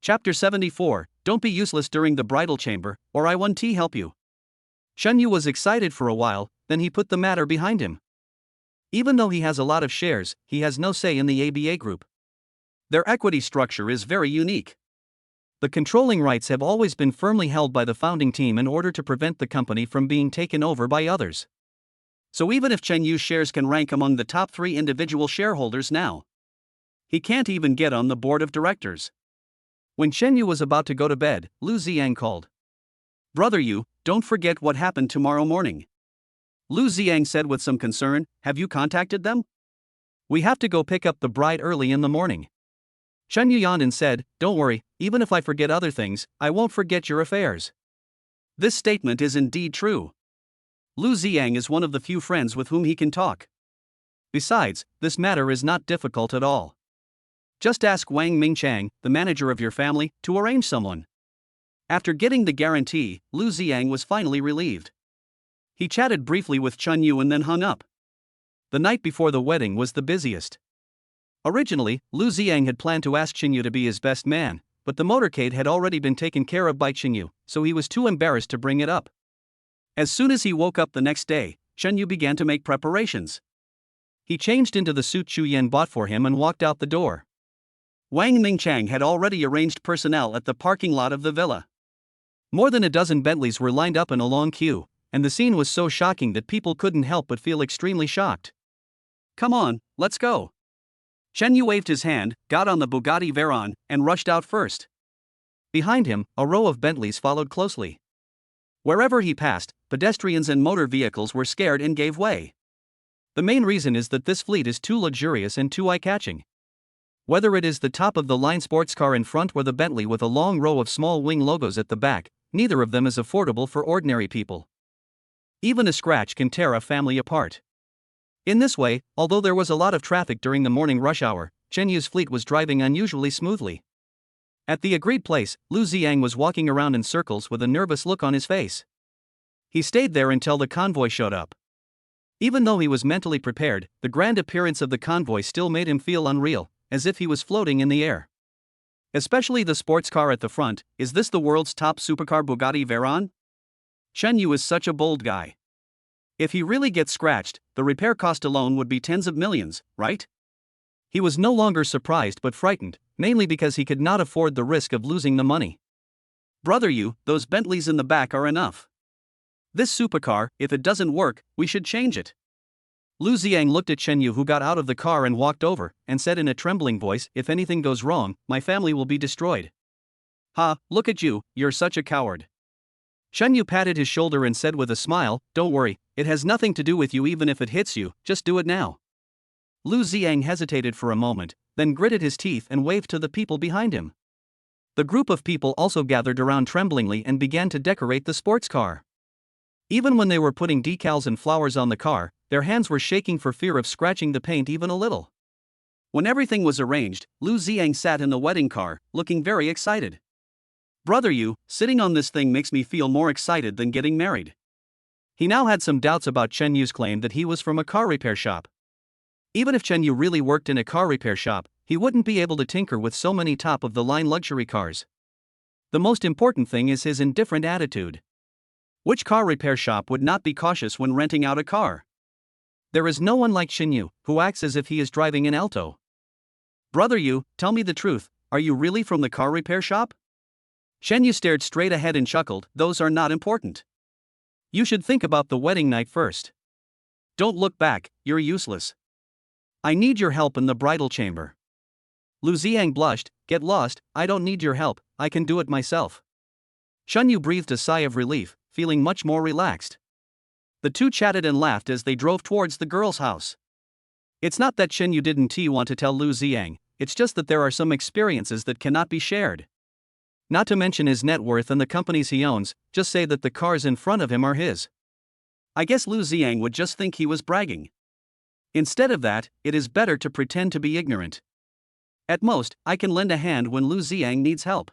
Chapter 74, Don't be useless during the bridal chamber, or I want to help you. Chen Yu was excited for a while, then he put the matter behind him. Even though he has a lot of shares, he has no say in the ABA Group. Their equity structure is very unique. The controlling rights have always been firmly held by the founding team in order to prevent the company from being taken over by others. So even if Chen Yu's shares can rank among the top 3 individual shareholders now, he can't even get on the board of directors. When Chen Yu was about to go to bed, Lu Ziyang called. "Brother Yu, don't forget what happened tomorrow morning." Lu Ziyang said with some concern, "Have you contacted them?" "We have to go pick up the bride early in the morning." Chen Yu yawned and said, "Don't worry, even if I forget other things, I won't forget your affairs." This statement is indeed true. Lu Ziyang is one of the few friends with whom he can talk. Besides, this matter is not difficult at all. Just ask Wang Mingchang, the manager of your family, to arrange someone. After getting the guarantee, Lu Ziyang was finally relieved. He chatted briefly with Chen Yu and then hung up. The night before the wedding was the busiest. Originally, Lu Ziyang had planned to ask Chen Yu to be his best man, but the motorcade had already been taken care of by Chen Yu, so he was too embarrassed to bring it up. As soon as he woke up the next day, Chen Yu began to make preparations. He changed into the suit Chu Yan bought for him and walked out the door. Wang Mingchang had already arranged personnel at the parking lot of the villa. More than a dozen Bentleys were lined up in a long queue, and the scene was so shocking that people couldn't help but feel extremely shocked. "Come on, let's go." Chen Yu waved his hand, got on the Bugatti Veyron, and rushed out first. Behind him, a row of Bentleys followed closely. Wherever he passed, pedestrians and motor vehicles were scared and gave way. The main reason is that this fleet is too luxurious and too eye-catching. Whether it is the top-of-the-line sports car in front or the Bentley with a long row of small wing logos at the back, neither of them is affordable for ordinary people. Even a scratch can tear a family apart. In this way, although there was a lot of traffic during the morning rush hour, Chen Yu's fleet was driving unusually smoothly. At the agreed place, Lu Ziyang was walking around in circles with a nervous look on his face. He stayed there until the convoy showed up. Even though he was mentally prepared, the grand appearance of the convoy still made him feel unreal, as if he was floating in the air. Especially the sports car at the front. Is this the world's top supercar Bugatti Veyron? Chen Yu is such a bold guy. If he really gets scratched, the repair cost alone would be tens of millions, right? He was no longer surprised but frightened, mainly because he could not afford the risk of losing the money. "Brother Yu, those Bentleys in the back are enough. This supercar, if it doesn't work, we should change it." Lu Ziyang looked at Chen Yu, who got out of the car and walked over, and said in a trembling voice, "If anything goes wrong, my family will be destroyed." "Ha, look at you, you're such a coward." Chen Yu patted his shoulder and said with a smile, "Don't worry, it has nothing to do with you. Even if it hits you, just do it now." Lu Ziyang hesitated for a moment, then gritted his teeth and waved to the people behind him. The group of people also gathered around tremblingly and began to decorate the sports car. Even when they were putting decals and flowers on the car, their hands were shaking for fear of scratching the paint even a little. When everything was arranged, Lu Ziyang sat in the wedding car, looking very excited. "Brother Yu, sitting on this thing makes me feel more excited than getting married." He now had some doubts about Chen Yu's claim that he was from a car repair shop. Even if Chen Yu really worked in a car repair shop, he wouldn't be able to tinker with so many top-of-the-line luxury cars. The most important thing is his indifferent attitude. Which car repair shop would not be cautious when renting out a car? There is no one like Chen Yu, who acts as if he is driving an Alto. "Brother Yu, tell me the truth, are you really from the car repair shop?" Chen Yu stared straight ahead and chuckled, "Those are not important. You should think about the wedding night first. Don't look back, you're useless. I need your help in the bridal chamber." Lu Ziyang blushed, "Get lost, I don't need your help, I can do it myself." Chen Yu breathed a sigh of relief, feeling much more relaxed. The two chatted and laughed as they drove towards the girl's house. It's not that Chen Yu didn't want to tell Lu Ziyang, it's just that there are some experiences that cannot be shared. Not to mention his net worth and the companies he owns, just say that the cars in front of him are his. I guess Lu Ziyang would just think he was bragging. Instead of that, it is better to pretend to be ignorant. At most, I can lend a hand when Lu Ziyang needs help.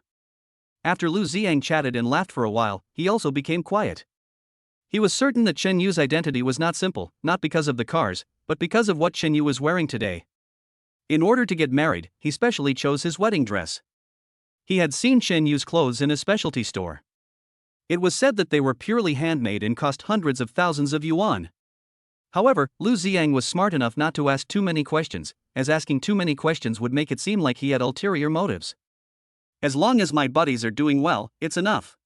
After Lu Ziyang chatted and laughed for a while, he also became quiet. He was certain that Chen Yu's identity was not simple, not because of the cars, but because of what Chen Yu was wearing today. In order to get married, he specially chose his wedding dress. He had seen Chen Yu's clothes in a specialty store. It was said that they were purely handmade and cost hundreds of thousands of yuan. However, Lu Ziyang was smart enough not to ask too many questions, as asking too many questions would make it seem like he had ulterior motives. As long as my buddies are doing well, it's enough.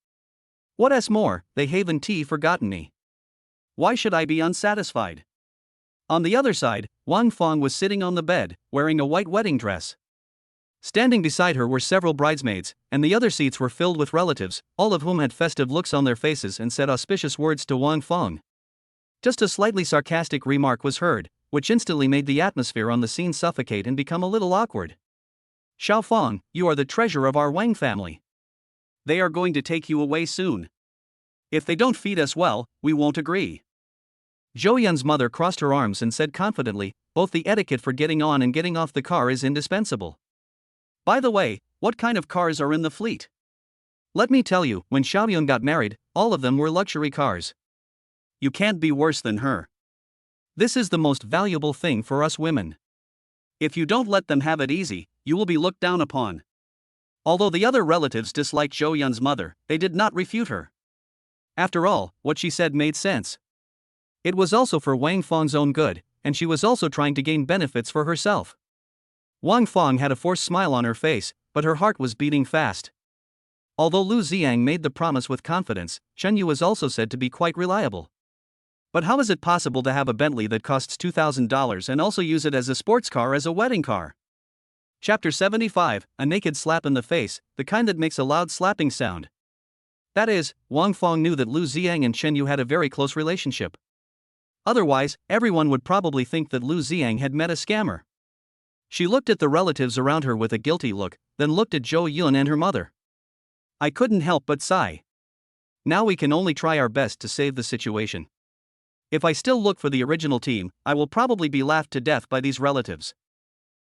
What's more, they haven't forgotten me. Why should I be unsatisfied? On the other side, Wang Fong was sitting on the bed, wearing a white wedding dress. Standing beside her were several bridesmaids, and the other seats were filled with relatives, all of whom had festive looks on their faces and said auspicious words to Wang Fong. Just a slightly sarcastic remark was heard, which instantly made the atmosphere on the scene suffocate and become a little awkward. Xiao Fong, you are the treasure of our Wang family. They are going to take you away soon. If they don't feed us well, we won't agree. Zhou Yun's mother crossed her arms and said confidently, both the etiquette for getting on and getting off the car is indispensable. By the way, what kind of cars are in the fleet? Let me tell you, when Xiaoyun got married, all of them were luxury cars. You can't be worse than her. This is the most valuable thing for us women. If you don't let them have it easy, you will be looked down upon. Although the other relatives disliked Zhou Yun's mother, they did not refute her. After all, what she said made sense. It was also for Wang Fong's own good, and she was also trying to gain benefits for herself. Wang Fong had a forced smile on her face, but her heart was beating fast. Although Lu Ziang made the promise with confidence, Chen Yu was also said to be quite reliable. But how is it possible to have a Bentley that costs $2,000 and also use it as a sports car as a wedding car? Chapter 75, a naked slap in the face, the kind that makes a loud slapping sound. That is, Wang Fong knew that Lu Ziang and Chen Yu had a very close relationship. Otherwise, everyone would probably think that Lu Ziang had met a scammer. She looked at the relatives around her with a guilty look, then looked at Zhou Yun and her mother. I couldn't help but sigh. Now we can only try our best to save the situation. If I still look for the original team, I will probably be laughed to death by these relatives.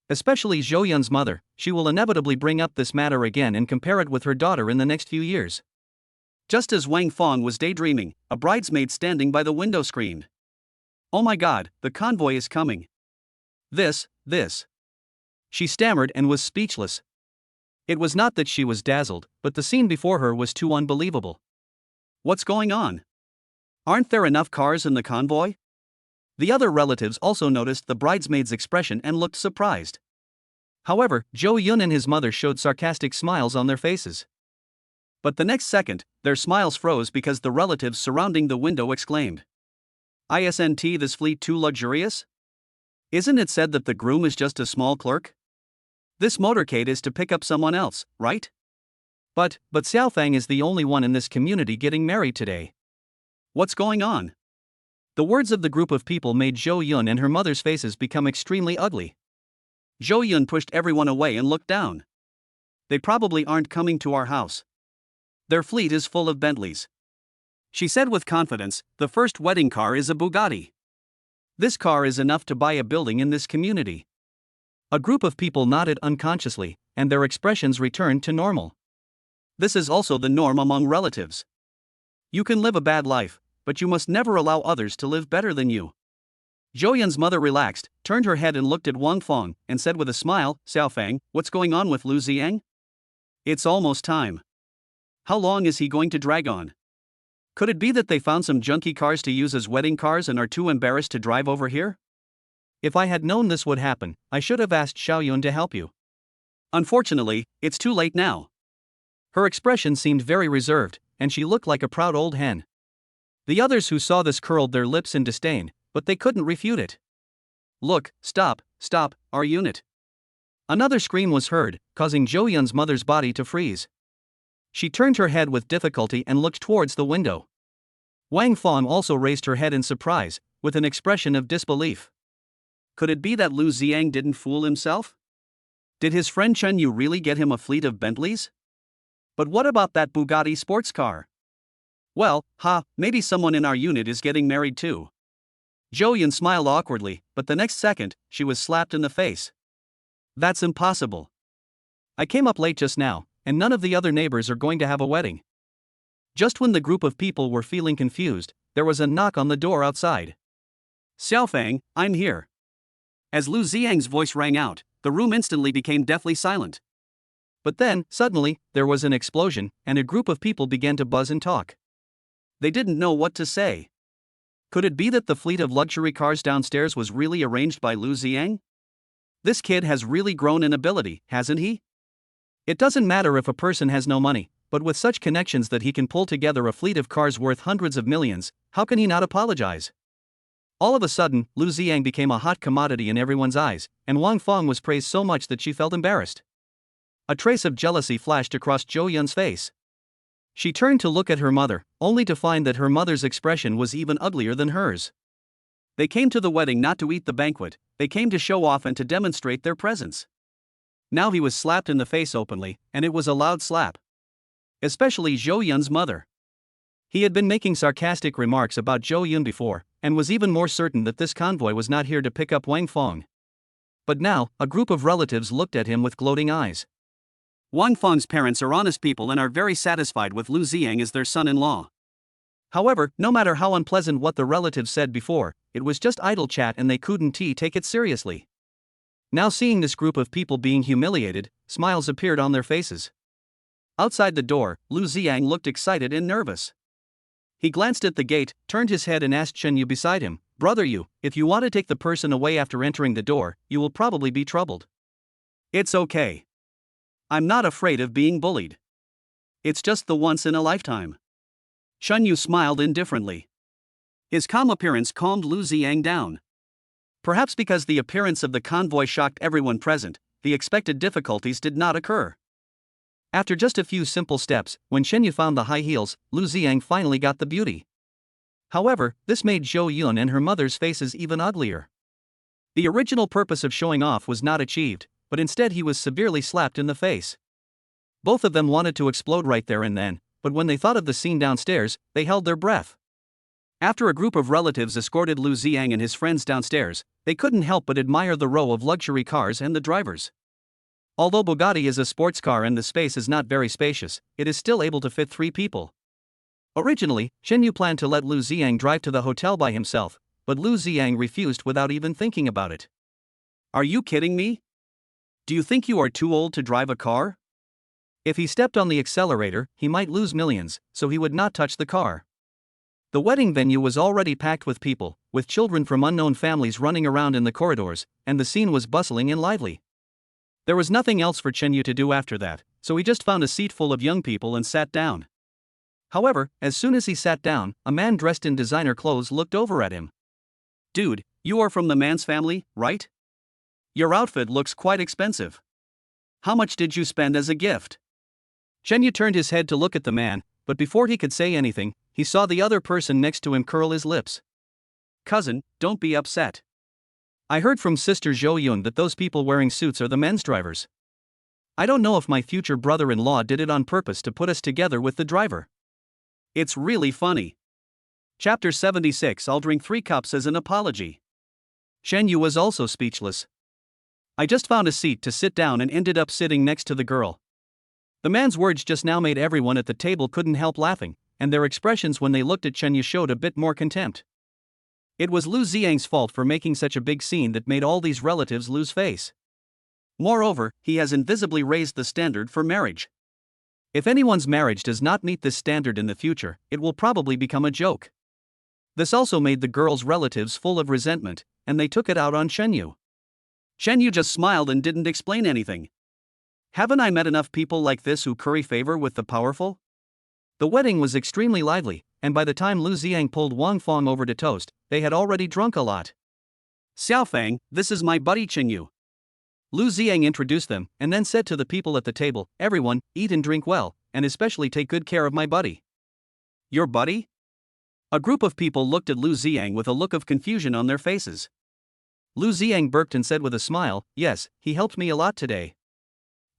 Especially Zhou Yun's mother, she will inevitably bring up this matter again and compare it with her daughter in the next few years. Just as Wang Fong was daydreaming, a bridesmaid standing by the window screamed. Oh my god, the convoy is coming. This. She stammered and was speechless. It was not that she was dazzled, but the scene before her was too unbelievable. What's going on? Aren't there enough cars in the convoy? The other relatives also noticed the bridesmaid's expression and looked surprised. However, Zhou Yun and his mother showed sarcastic smiles on their faces. But the next second, their smiles froze because the relatives surrounding the window exclaimed. Isn't this fleet too luxurious? Isn't it said that the groom is just a small clerk? This motorcade is to pick up someone else, right? But Xiaofang is the only one in this community getting married today. What's going on? The words of the group of people made Zhou Yun and her mother's faces become extremely ugly. Zhou Yun pushed everyone away and looked down. They probably aren't coming to our house. Their fleet is full of Bentleys. She said with confidence, the first wedding car is a Bugatti. This car is enough to buy a building in this community. A group of people nodded unconsciously, and their expressions returned to normal. This is also the norm among relatives. You can live a bad life, but you must never allow others to live better than you. Zhou Yun's mother relaxed, turned her head and looked at Wang Fong, and said with a smile, Xiaofang, what's going on with Lu Ziang? It's almost time. How long is he going to drag on? Could it be that they found some junky cars to use as wedding cars and are too embarrassed to drive over here? If I had known this would happen, I should have asked Xiaoyun to help you. Unfortunately, it's too late now. Her expression seemed very reserved, and she looked like a proud old hen. The others who saw this curled their lips in disdain, but they couldn't refute it. Look, stop, our unit. Another scream was heard, causing Zhou Yun's mother's body to freeze. She turned her head with difficulty and looked towards the window. Wang Fong also raised her head in surprise, with an expression of disbelief. Could it be that Lu Ziang didn't fool himself? Did his friend Chen Yu really get him a fleet of Bentleys? But what about that Bugatti sports car? Well, maybe someone in our unit is getting married too. Zhou Yun smiled awkwardly, but the next second, she was slapped in the face. That's impossible. I came up late just now, and none of the other neighbors are going to have a wedding. Just when the group of people were feeling confused, there was a knock on the door outside. Xiaofang, I'm here. As Lu Ziang's voice rang out, the room instantly became deathly silent. But then, suddenly, there was an explosion, and a group of people began to buzz and talk. They didn't know what to say. Could it be that the fleet of luxury cars downstairs was really arranged by Lu Ziang? This kid has really grown in ability, hasn't he? It doesn't matter if a person has no money, but with such connections that he can pull together a fleet of cars worth hundreds of millions, how can he not apologize? All of a sudden, Lu Ziang became a hot commodity in everyone's eyes, and Wang Feng was praised so much that she felt embarrassed. A trace of jealousy flashed across Zhou Yun's face. She turned to look at her mother, only to find that her mother's expression was even uglier than hers. They came to the wedding not to eat the banquet, they came to show off and to demonstrate their presence. Now he was slapped in the face openly, and it was a loud slap. Especially Zhou Yun's mother. He had been making sarcastic remarks about Zhou Yun before, and was even more certain that this convoy was not here to pick up Wang Feng. But now, a group of relatives looked at him with gloating eyes. Wang Feng's parents are honest people and are very satisfied with Lu Ziang as their son-in-law. However, no matter how unpleasant what the relatives said before, it was just idle chat and they couldn't take it seriously. Now seeing this group of people being humiliated, smiles appeared on their faces. Outside the door, Lu Ziang looked excited and nervous. He glanced at the gate, turned his head and asked Chen Yu beside him, "Brother Yu, if you want to take the person away after entering the door, you will probably be troubled." "It's okay. I'm not afraid of being bullied. It's just the once in a lifetime." Chen Yu smiled indifferently. His calm appearance calmed Lu Ziang down. Perhaps because the appearance of the convoy shocked everyone present, the expected difficulties did not occur. After just a few simple steps, when Chen Yu found the high heels, Lu Ziang finally got the beauty. However, this made Zhou Yun and her mother's faces even uglier. The original purpose of showing off was not achieved, but instead he was severely slapped in the face. Both of them wanted to explode right there and then, but when they thought of the scene downstairs, they held their breath. After a group of relatives escorted Lu Ziang and his friends downstairs, they couldn't help but admire the row of luxury cars and the drivers. Although Bugatti is a sports car and the space is not very spacious, it is still able to fit 3 people. Originally, Chen Yu planned to let Lu Ziang drive to the hotel by himself, but Lu Ziang refused without even thinking about it. "Are you kidding me? Do you think you are too old to drive a car?" If he stepped on the accelerator, he might lose millions, so he would not touch the car. The wedding venue was already packed with people, with children from unknown families running around in the corridors, and the scene was bustling and lively. There was nothing else for Chen Yu to do after that, so he just found a seat full of young people and sat down. However, as soon as he sat down, a man dressed in designer clothes looked over at him. "Dude, you are from the man's family, right? Your outfit looks quite expensive. How much did you spend as a gift?" Chen Yu turned his head to look at the man, but before he could say anything, he saw the other person next to him curl his lips. "Cousin, don't be upset. I heard from Sister Zhou Yun that those people wearing suits are the men's drivers. I don't know if my future brother-in-law did it on purpose to put us together with the driver." It's really funny. Chapter 76. I'll drink 3 cups as an apology. Chen Yu was also speechless. I just found a seat to sit down and ended up sitting next to the girl. The man's words just now made everyone at the table couldn't help laughing, and their expressions when they looked at Chen Yu showed a bit more contempt. It was Lu Ziang's fault for making such a big scene that made all these relatives lose face. Moreover, he has invisibly raised the standard for marriage. If anyone's marriage does not meet this standard in the future, it will probably become a joke. This also made the girl's relatives full of resentment, and they took it out on Chen Yu. Chen Yu just smiled and didn't explain anything. Haven't I met enough people like this who curry favor with the powerful? The wedding was extremely lively, and by the time Lu Ziang pulled Wang Feng over to toast, they had already drunk a lot. "Xiaofang, this is my buddy Chen Yu." Lu Ziang introduced them, and then said to the people at the table, "Everyone, eat and drink well, and especially take good care of my buddy." "Your buddy?" A group of people looked at Lu Ziang with a look of confusion on their faces. Lu Ziang burped and said with a smile, "Yes, he helped me a lot today.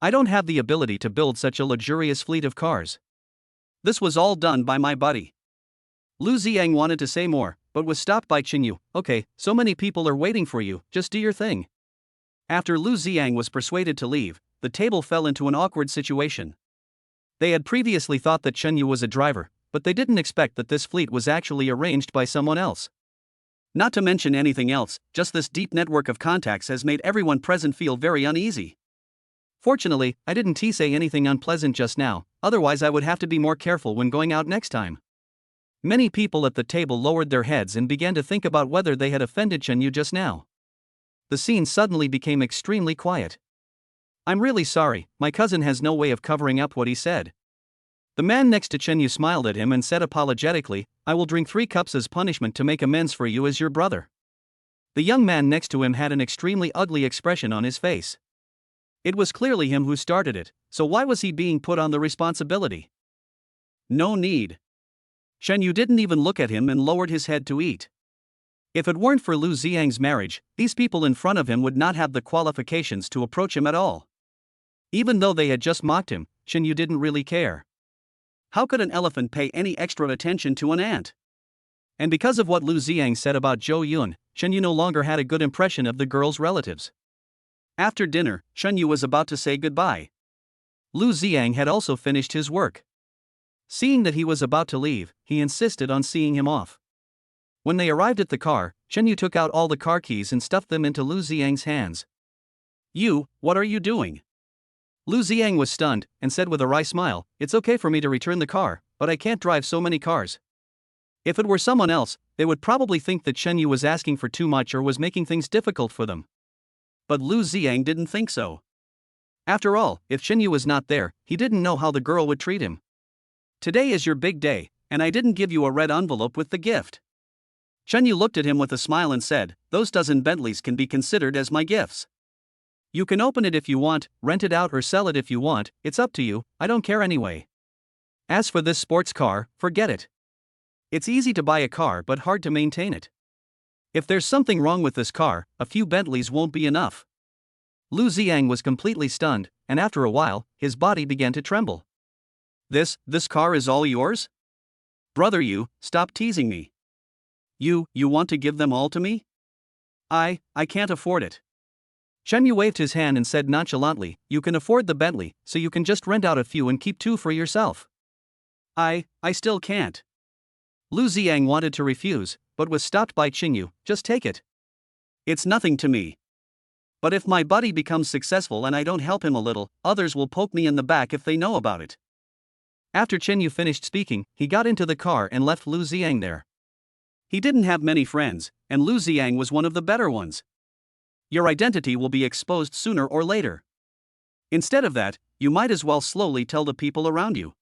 I don't have the ability to build such a luxurious fleet of cars. This was all done by my buddy." Lu Ziang wanted to say more, but was stopped by Chen Yu. "Okay, so many people are waiting for you, just do your thing." After Lu Ziang was persuaded to leave, the table fell into an awkward situation. They had previously thought that Chen Yu was a driver, but they didn't expect that this fleet was actually arranged by someone else. Not to mention anything else, just this deep network of contacts has made everyone present feel very uneasy. Fortunately, I didn't say anything unpleasant just now, otherwise I would have to be more careful when going out next time. Many people at the table lowered their heads and began to think about whether they had offended Chen Yu just now. The scene suddenly became extremely quiet. I'm really sorry, my cousin has no way of covering up what he said. The man next to Chen Yu smiled at him and said apologetically, I will drink 3 cups as punishment to make amends for you as your brother. The young man next to him had an extremely ugly expression on his face. It was clearly him who started it, so why was he being put on the responsibility? No need. Shen Yu didn't even look at him and lowered his head to eat. If it weren't for Lu Xiang's marriage, these people in front of him would not have the qualifications to approach him at all. Even though they had just mocked him, Shen Yu didn't really care. How could an elephant pay any extra attention to an ant? And because of what Lu Xiang said about Zhou Yun, Shen Yu no longer had a good impression of the girl's relatives. After dinner, Shen Yu was about to say goodbye. Lu Xiang had also finished his work. Seeing that he was about to leave, he insisted on seeing him off. When they arrived at the car, Shen Yu took out all the car keys and stuffed them into Lu Xiang's hands. You, what are you doing? Lu Xiang was stunned, and said with a wry smile, It's okay for me to return the car, but I can't drive so many cars. If it were someone else, they would probably think that Shen Yu was asking for too much or was making things difficult for them. But Lu Xiang didn't think so. After all, if Shen Yu was not there, he didn't know how the girl would treat him. Today is your big day, and I didn't give you a red envelope with the gift. Shen Yu looked at him with a smile and said, Those dozen Bentleys can be considered as my gifts. You can open it if you want, rent it out or sell it if you want, it's up to you, I don't care anyway. As for this sports car, forget it. It's easy to buy a car but hard to maintain it. If there's something wrong with this car, a few Bentleys won't be enough. Lu Xiang was completely stunned, and after a while, his body began to tremble. This car is all yours? Brother Yu, stop teasing me. You want to give them all to me? I can't afford it. Shen Yu waved his hand and said nonchalantly, You can afford the Bentley, so you can just rent out a few and keep 2 for yourself. I still can't. Lu Xiang wanted to refuse, but was stopped by Qingyu, Just take it. It's nothing to me. But if my buddy becomes successful and I don't help him a little, others will poke me in the back if they know about it. After Qingyu finished speaking, he got into the car and left Lu Xiang there. He didn't have many friends, and Lu Xiang was one of the better ones. Your identity will be exposed sooner or later. Instead of that, you might as well slowly tell the people around you.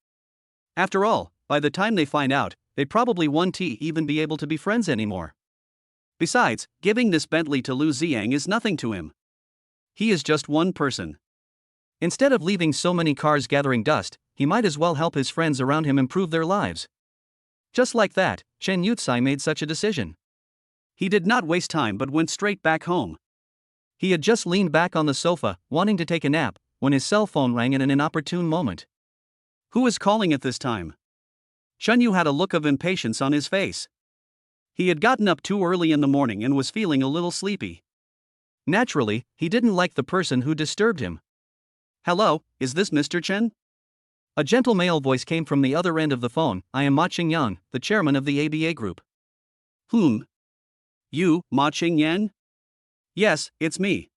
After all, by the time they find out, they probably won't even be able to be friends anymore. Besides, giving this Bentley to Lu Xiang is nothing to him. He is just one person. Instead of leaving so many cars gathering dust, he might as well help his friends around him improve their lives. Just like that, Chen Yucai made such a decision. He did not waste time but went straight back home. He had just leaned back on the sofa, wanting to take a nap, when his cell phone rang in an inopportune moment. Who is calling at this time? Shen Yu had a look of impatience on his face. He had gotten up too early in the morning and was feeling a little sleepy. Naturally, he didn't like the person who disturbed him. Hello, is this Mr. Chen? A gentle male voice came from the other end of the phone. I am Ma Qingyang, the chairman of the ABA group. Whom? You, Ma Qingyang? Yes, it's me.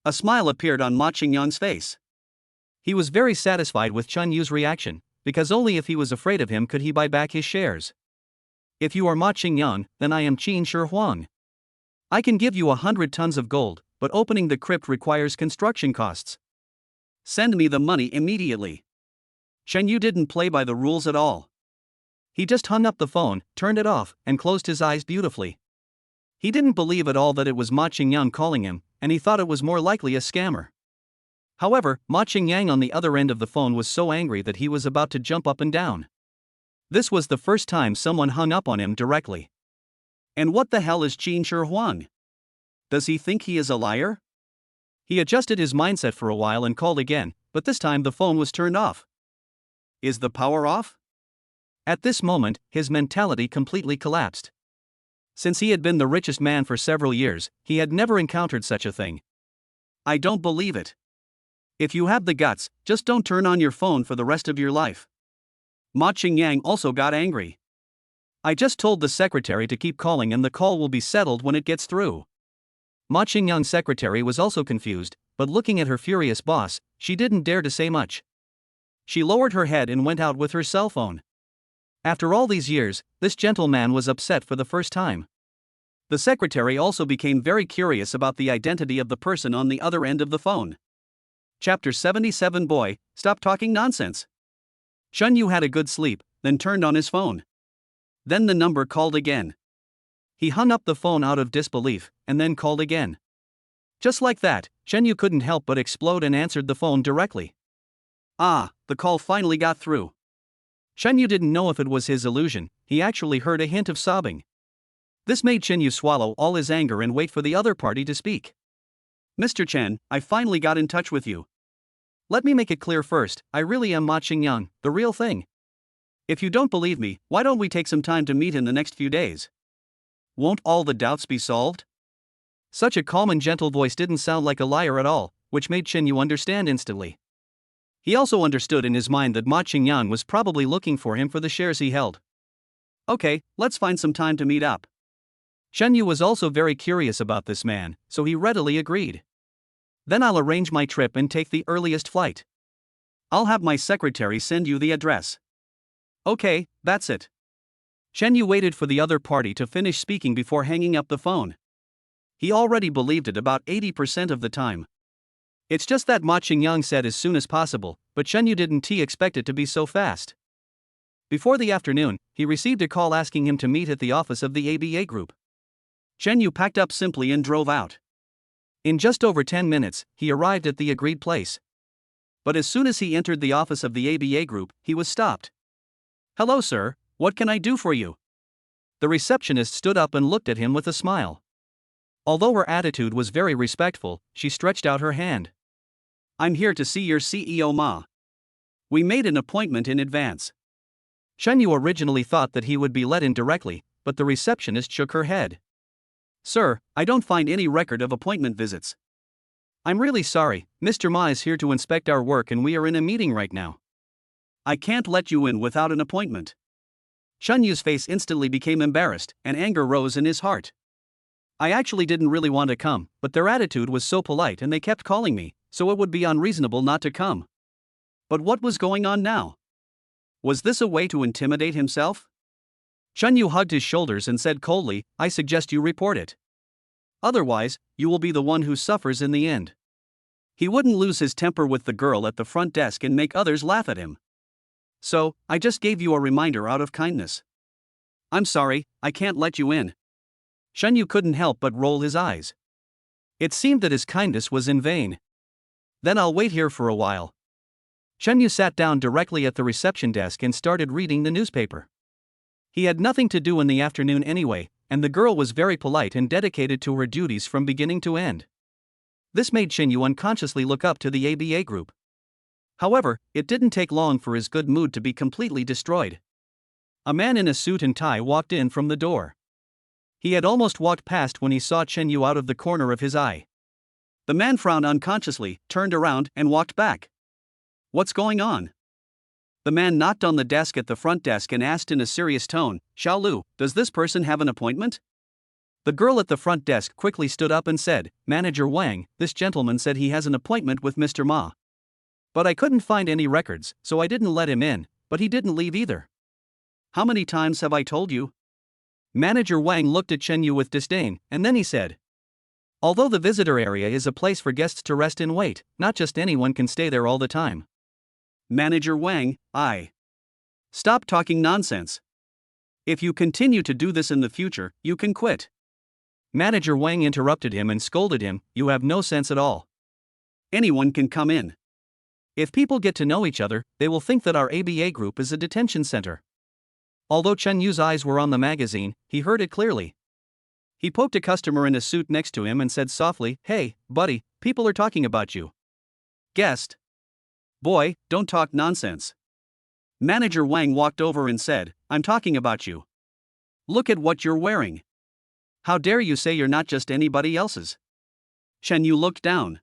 A smile appeared on Ma Qingyang's face. He was very satisfied with Chen Yu's reaction, because only if he was afraid of him could he buy back his shares. If you are Ma Qingyang, then I am Qin Shi Huang. I can give you 100 tons of gold, but opening the crypt requires construction costs. Send me the money immediately. Shen Yu didn't play by the rules at all. He just hung up the phone, turned it off, and closed his eyes beautifully. He didn't believe at all that it was Ma Qingyang calling him, and he thought it was more likely a scammer. However, Ma Qingyang on the other end of the phone was so angry that he was about to jump up and down. This was the first time someone hung up on him directly. And what the hell is Qin Shi Huang? Does he think he is a liar? He adjusted his mindset for a while and called again, but this time the phone was turned off. Is the power off? At this moment, his mentality completely collapsed. Since he had been the richest man for several years, he had never encountered such a thing. I don't believe it. If you have the guts, just don't turn on your phone for the rest of your life. Ma Qingyang also got angry. I just told the secretary to keep calling and the call will be settled when it gets through. Ma Qingyang's secretary was also confused, but looking at her furious boss, she didn't dare to say much. She lowered her head and went out with her cell phone. After all these years, this gentleman was upset for the first time. The secretary also became very curious about the identity of the person on the other end of the phone. Chapter 77. Boy, stop talking nonsense. Shen Yu had a good sleep, then turned on his phone. Then the number called again. He hung up the phone out of disbelief, and then called again. Just like that, Shen Yu couldn't help but explode and answered the phone directly. Ah, the call finally got through. Shen Yu didn't know if it was his illusion, he actually heard a hint of sobbing. This made Shen Yu swallow all his anger and wait for the other party to speak. Mr. Chen, I finally got in touch with you. Let me make it clear first, I really am Ma Qingyang, the real thing. If you don't believe me, why don't we take some time to meet in the next few days? Won't all the doubts be solved? Such a calm and gentle voice didn't sound like a liar at all, which made Shen Yu understand instantly. He also understood in his mind that Ma Qingyang was probably looking for him for the shares he held. Okay, let's find some time to meet up. Shen Yu was also very curious about this man, so he readily agreed. Then I'll arrange my trip and take the earliest flight. I'll have my secretary send you the address. Okay, that's it. Shen Yu waited for the other party to finish speaking before hanging up the phone. He already believed it about 80% of the time. It's just that Ma Qingyang said as soon as possible, but Shen Yu didn't expect it to be so fast. Before the afternoon, he received a call asking him to meet at the office of the ABA group. Shen Yu packed up simply and drove out. In just over 10 minutes, he arrived at the agreed place. But as soon as he entered the office of the ABA group, he was stopped. Hello, sir, what can I do for you? The receptionist stood up and looked at him with a smile. Although her attitude was very respectful, she stretched out her hand. I'm here to see your CEO Ma. We made an appointment in advance. Shen Yu originally thought that he would be let in directly, but the receptionist shook her head. Sir, I don't find any record of appointment visits. I'm really sorry, Mr. Ma is here to inspect our work and we are in a meeting right now. I can't let you in without an appointment. Shen Yu's face instantly became embarrassed, and anger rose in his heart. I actually didn't really want to come, but their attitude was so polite and they kept calling me, so it would be unreasonable not to come. But what was going on now? Was this a way to intimidate himself? Shen Yu hugged his shoulders and said coldly, I suggest you report it. Otherwise, you will be the one who suffers in the end. He wouldn't lose his temper with the girl at the front desk and make others laugh at him. So, I just gave you a reminder out of kindness. I'm sorry, I can't let you in. Shen Yu couldn't help but roll his eyes. It seemed that his kindness was in vain. Then I'll wait here for a while. Shen Yu sat down directly at the reception desk and started reading the newspaper. He had nothing to do in the afternoon anyway, and the girl was very polite and dedicated to her duties from beginning to end. This made Shen Yu unconsciously look up to the ABA group. However, it didn't take long for his good mood to be completely destroyed. A man in a suit and tie walked in from the door. He had almost walked past when he saw Shen Yu out of the corner of his eye. The man frowned unconsciously, turned around, and walked back. What's going on? The man knocked on the desk at the front desk and asked in a serious tone, Xiao Lu, does this person have an appointment? The girl at the front desk quickly stood up and said, Manager Wang, this gentleman said he has an appointment with Mr. Ma. But I couldn't find any records, so I didn't let him in, but he didn't leave either. How many times have I told you? Manager Wang looked at Shen Yu with disdain, and then he said, although the visitor area is a place for guests to rest and wait, not just anyone can stay there all the time. Manager Wang, Stop talking nonsense. If you continue to do this in the future, you can quit. Manager Wang interrupted him and scolded him, you have no sense at all. Anyone can come in. If people get to know each other, they will think that our ABA group is a detention center. Although Shen Yu's eyes were on the magazine, he heard it clearly. He poked a customer in a suit next to him and said softly, Hey, buddy, people are talking about you. Guest. Boy, don't talk nonsense. Manager Wang walked over and said, I'm talking about you. Look at what you're wearing. How dare you say you're not just anybody else's? Shen Yu looked down.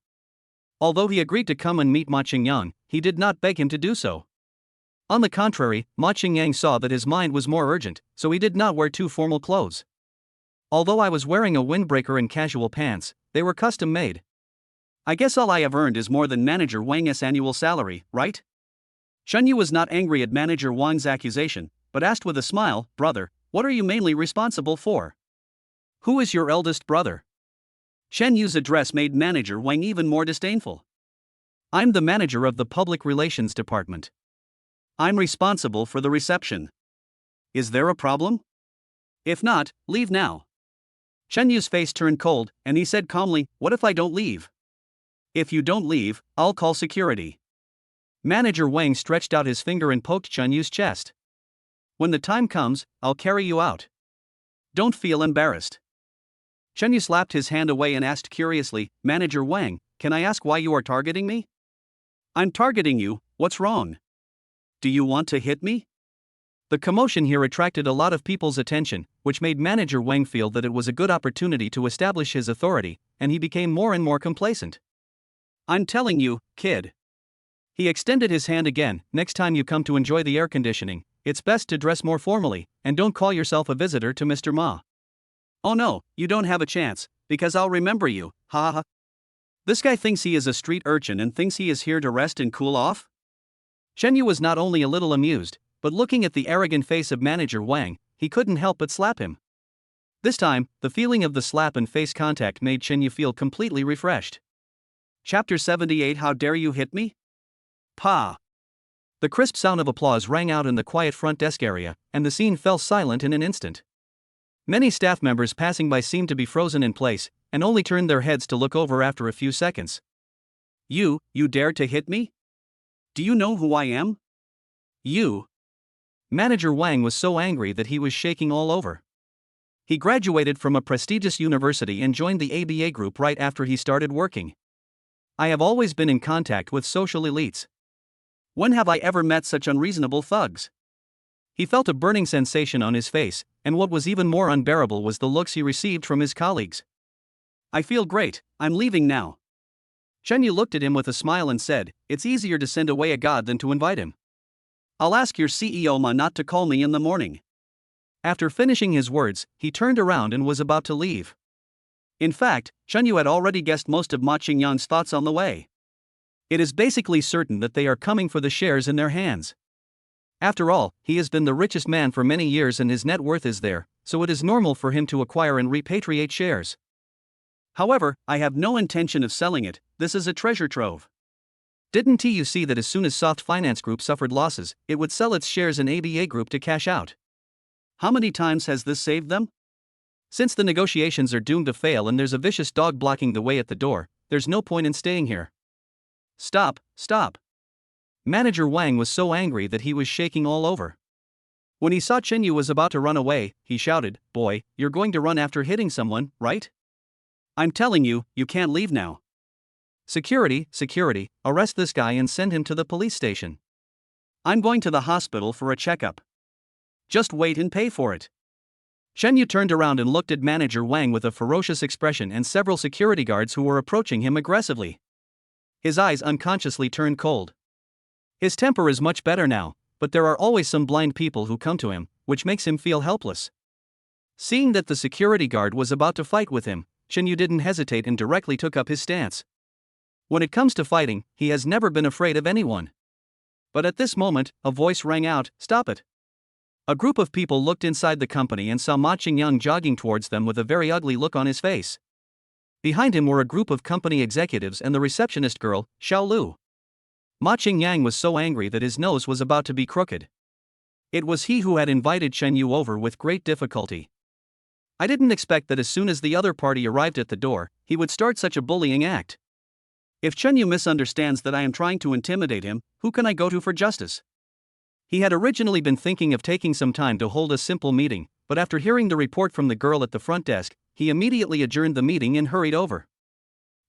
Although he agreed to come and meet Ma Qingyang, he did not beg him to do so. On the contrary, Ma Qingyang saw that his mind was more urgent, so he did not wear too formal clothes. Although I was wearing a windbreaker and casual pants, they were custom made. I guess all I have earned is more than Manager Wang's annual salary, right? Shen Yu was not angry at Manager Wang's accusation, but asked with a smile, Brother, what are you mainly responsible for? Who is your eldest brother? Shen Yu's address made Manager Wang even more disdainful. I'm the manager of the public relations department. I'm responsible for the reception. Is there a problem? If not, leave now. Chen Yu's face turned cold, and he said calmly, what if I don't leave? If you don't leave, I'll call security. Manager Wang stretched out his finger and poked Chen Yu's chest. When the time comes, I'll carry you out. Don't feel embarrassed. Chen Yu slapped his hand away and asked curiously, Manager Wang, can I ask why you are targeting me? I'm targeting you, what's wrong? Do you want to hit me? The commotion here attracted a lot of people's attention, which made Manager Wang feel that it was a good opportunity to establish his authority, and he became more and more complacent. I'm telling you, kid. He extended his hand again, next time you come to enjoy the air conditioning, it's best to dress more formally, and don't call yourself a visitor to Mr. Ma. Oh no, you don't have a chance, because I'll remember you, ha ha. This guy thinks he is a street urchin and thinks he is here to rest and cool off? Chen Yu was not only a little amused, but looking at the arrogant face of Manager Wang, he couldn't help but slap him. This time, the feeling of the slap and face contact made Chen Yu feel completely refreshed. Chapter 78 How Dare You Hit Me? Pa! The crisp sound of applause rang out in the quiet front desk area, and the scene fell silent in an instant. Many staff members passing by seemed to be frozen in place, and only turned their heads to look over after a few seconds. You dared to hit me? Do you know who I am? You. Manager Wang was so angry that he was shaking all over. He graduated from a prestigious university and joined the ABA group right after he started working. I have always been in contact with social elites. When have I ever met such unreasonable thugs? He felt a burning sensation on his face, and what was even more unbearable was the looks he received from his colleagues. I feel great, I'm leaving now. Chen Yu looked at him with a smile and said, it's easier to send away a god than to invite him. I'll ask your CEO Ma not to call me in the morning. After finishing his words, he turned around and was about to leave. In fact, Chen Yu had already guessed most of Ma Qingyang's thoughts on the way. It is basically certain that they are coming for the shares in their hands. After all, he has been the richest man for many years and his net worth is there, so it is normal for him to acquire and repatriate shares. However, I have no intention of selling it, this is a treasure trove. Didn't you see that as soon as Soft Finance Group suffered losses, it would sell its shares in ABA Group to cash out? How many times has this saved them? Since the negotiations are doomed to fail and there's a vicious dog blocking the way at the door, there's no point in staying here. Stop. Manager Wang was so angry that he was shaking all over. When he saw Chen Yu was about to run away, he shouted, Boy, you're going to run after hitting someone, right? I'm telling you, you can't leave now. Security, arrest this guy and send him to the police station. I'm going to the hospital for a checkup. Just wait and pay for it. Chen Yu turned around and looked at Manager Wang with a ferocious expression and several security guards who were approaching him aggressively. His eyes unconsciously turned cold. His temper is much better now, but there are always some blind people who come to him, which makes him feel helpless. Seeing that the security guard was about to fight with him, Chen Yu didn't hesitate and directly took up his stance. When it comes to fighting, he has never been afraid of anyone. But at this moment, a voice rang out, Stop it! A group of people looked inside the company and saw Ma Qingyang jogging towards them with a very ugly look on his face. Behind him were a group of company executives and the receptionist girl, Xiao Lu. Ma Qingyang was so angry that his nose was about to be crooked. It was he who had invited Chen Yu over with great difficulty. I didn't expect that as soon as the other party arrived at the door, he would start such a bullying act. If Chen Yu misunderstands that I am trying to intimidate him, who can I go to for justice? He had originally been thinking of taking some time to hold a simple meeting, but after hearing the report from the girl at the front desk, he immediately adjourned the meeting and hurried over.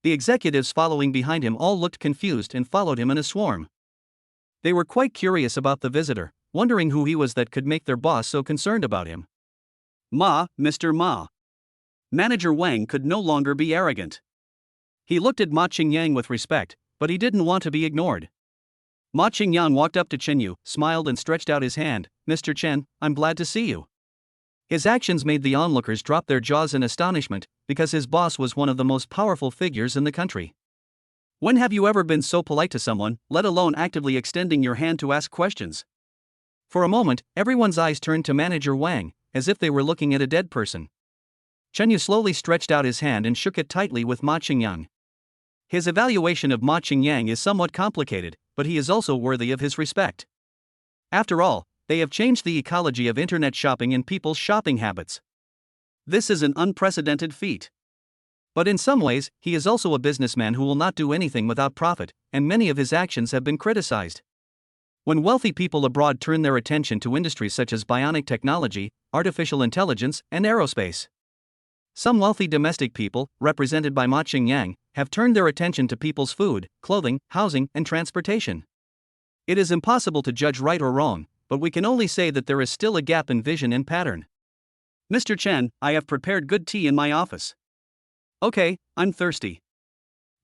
The executives following behind him all looked confused and followed him in a swarm. They were quite curious about the visitor, wondering who he was that could make their boss so concerned about him. Mr. Ma. Manager Wang could no longer be arrogant. He looked at Ma Qingyang with respect, but he didn't want to be ignored. Ma Qingyang walked up to Chen Yu, smiled and stretched out his hand. Mr. Chen, I'm glad to see you. His actions made the onlookers drop their jaws in astonishment, because his boss was one of the most powerful figures in the country. When have you ever been so polite to someone, let alone actively extending your hand to ask questions? For a moment, everyone's eyes turned to Manager Wang, as if they were looking at a dead person. Chen Yu slowly stretched out his hand and shook it tightly with Ma Qingyang. His evaluation of Ma Qingyang is somewhat complicated, but he is also worthy of his respect. After all, they have changed the ecology of internet shopping and people's shopping habits. This is an unprecedented feat. But in some ways, he is also a businessman who will not do anything without profit, and many of his actions have been criticized. When wealthy people abroad turn their attention to industries such as bionic technology, artificial intelligence, and aerospace. Some wealthy domestic people, represented by Ma Qingyang, have turned their attention to people's food, clothing, housing, and transportation. It is impossible to judge right or wrong, but we can only say that there is still a gap in vision and pattern. Mr. Chen, I have prepared good tea in my office. Okay, I'm thirsty.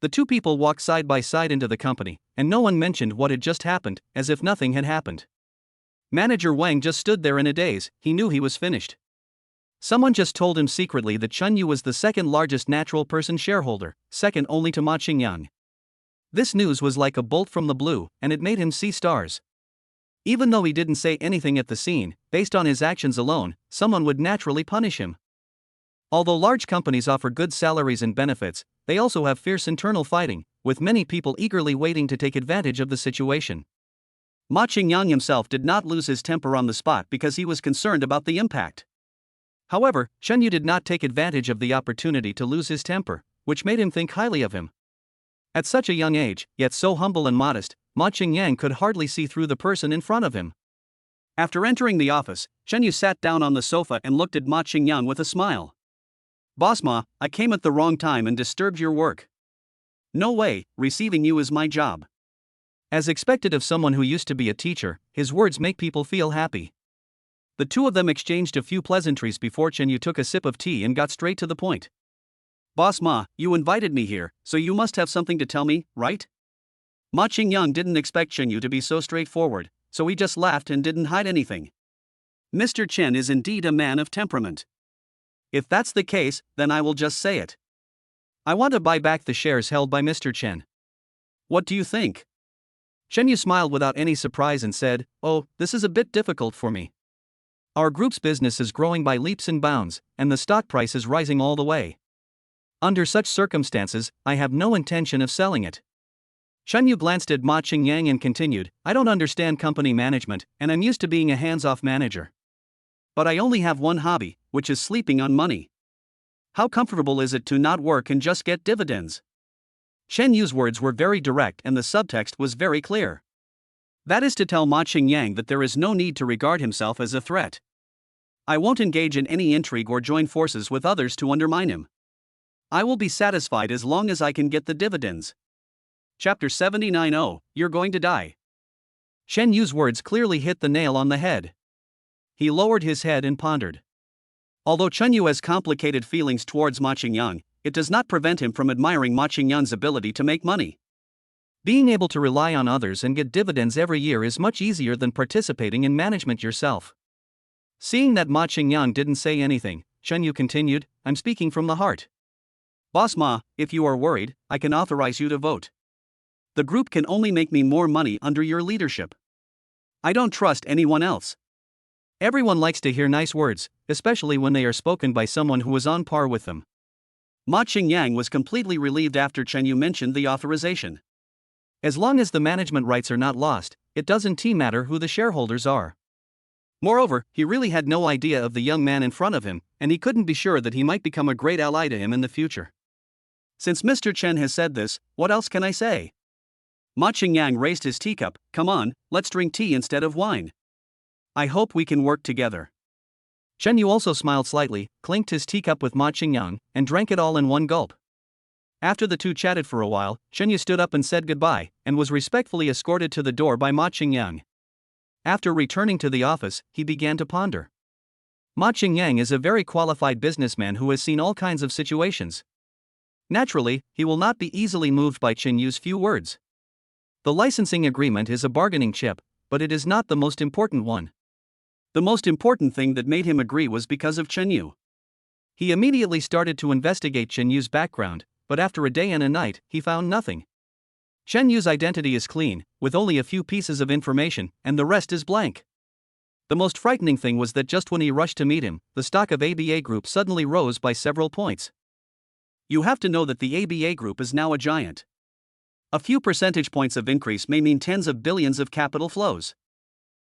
The two people walked side by side into the company, and no one mentioned what had just happened, as if nothing had happened. Manager Wang just stood there in a daze. He knew he was finished. Someone just told him secretly that Chen Yu was the second largest natural person shareholder, second only to Ma Qingyang. This news was like a bolt from the blue, and it made him see stars. Even though he didn't say anything at the scene, based on his actions alone, someone would naturally punish him. Although large companies offer good salaries and benefits, they also have fierce internal fighting, with many people eagerly waiting to take advantage of the situation. Ma Qingyang himself did not lose his temper on the spot because he was concerned about the impact. However, Chen Yu did not take advantage of the opportunity to lose his temper, which made him think highly of him. At such a young age, yet so humble and modest, Ma Qingyang could hardly see through the person in front of him. After entering the office, Chen Yu sat down on the sofa and looked at Ma Qingyang with a smile. Boss Ma, I came at the wrong time and disturbed your work. No way, receiving you is my job. As expected of someone who used to be a teacher, his words make people feel happy. The two of them exchanged a few pleasantries before Chen Yu took a sip of tea and got straight to the point. Boss Ma, you invited me here, so you must have something to tell me, right? Ma Qingyang didn't expect Chen Yu to be so straightforward, so he just laughed and didn't hide anything. Mr. Chen is indeed a man of temperament. If that's the case, then I will just say it. I want to buy back the shares held by Mr. Chen. What do you think? Chen Yu smiled without any surprise and said, "Oh, this is a bit difficult for me. Our group's business is growing by leaps and bounds, and the stock price is rising all the way. Under such circumstances, I have no intention of selling it." Chen Yu glanced at Ma Qingyang and continued, "I don't understand company management, and I'm used to being a hands-off manager. But I only have one hobby, which is sleeping on money. How comfortable is it to not work and just get dividends?" Chen Yu's words were very direct and the subtext was very clear. That is to tell Ma Qingyang that there is no need to regard himself as a threat. I won't engage in any intrigue or join forces with others to undermine him. I will be satisfied as long as I can get the dividends. Chapter 79. Oh, you're going to die. Chen Yu's words clearly hit the nail on the head. He lowered his head and pondered. Although Chen Yu has complicated feelings towards Ma Qingyang, it does not prevent him from admiring Ma Qingyang's ability to make money. Being able to rely on others and get dividends every year is much easier than participating in management yourself. Seeing that Ma Qingyang didn't say anything, Chen Yu continued, "I'm speaking from the heart. Boss Ma, if you are worried, I can authorize you to vote. The group can only make me more money under your leadership. I don't trust anyone else." Everyone likes to hear nice words, especially when they are spoken by someone who is on par with them. Ma Qingyang was completely relieved after Chen Yu mentioned the authorization. As long as the management rights are not lost, it doesn't matter who the shareholders are. Moreover, he really had no idea of the young man in front of him, and he couldn't be sure that he might become a great ally to him in the future. Since Mr. Chen has said this, what else can I say? Ma Qingyang raised his teacup. Come on, let's drink tea instead of wine. I hope we can work together. Chen Yu also smiled slightly, clinked his teacup with Ma Qingyang, and drank it all in one gulp. After the two chatted for a while, Chen Yu stood up and said goodbye, and was respectfully escorted to the door by Ma Qingyang. After returning to the office, he began to ponder. Ma Qingyang is a very qualified businessman who has seen all kinds of situations. Naturally, he will not be easily moved by Chen Yu's few words. The licensing agreement is a bargaining chip, but it is not the most important one. The most important thing that made him agree was because of Chen Yu. He immediately started to investigate Chen Yu's background, but after a day and a night, he found nothing. Chen Yu's identity is clean, with only a few pieces of information, and the rest is blank. The most frightening thing was that just when he rushed to meet him, the stock of ABA Group suddenly rose by several points. You have to know that the ABA Group is now a giant. A few percentage points of increase may mean tens of billions of capital flows.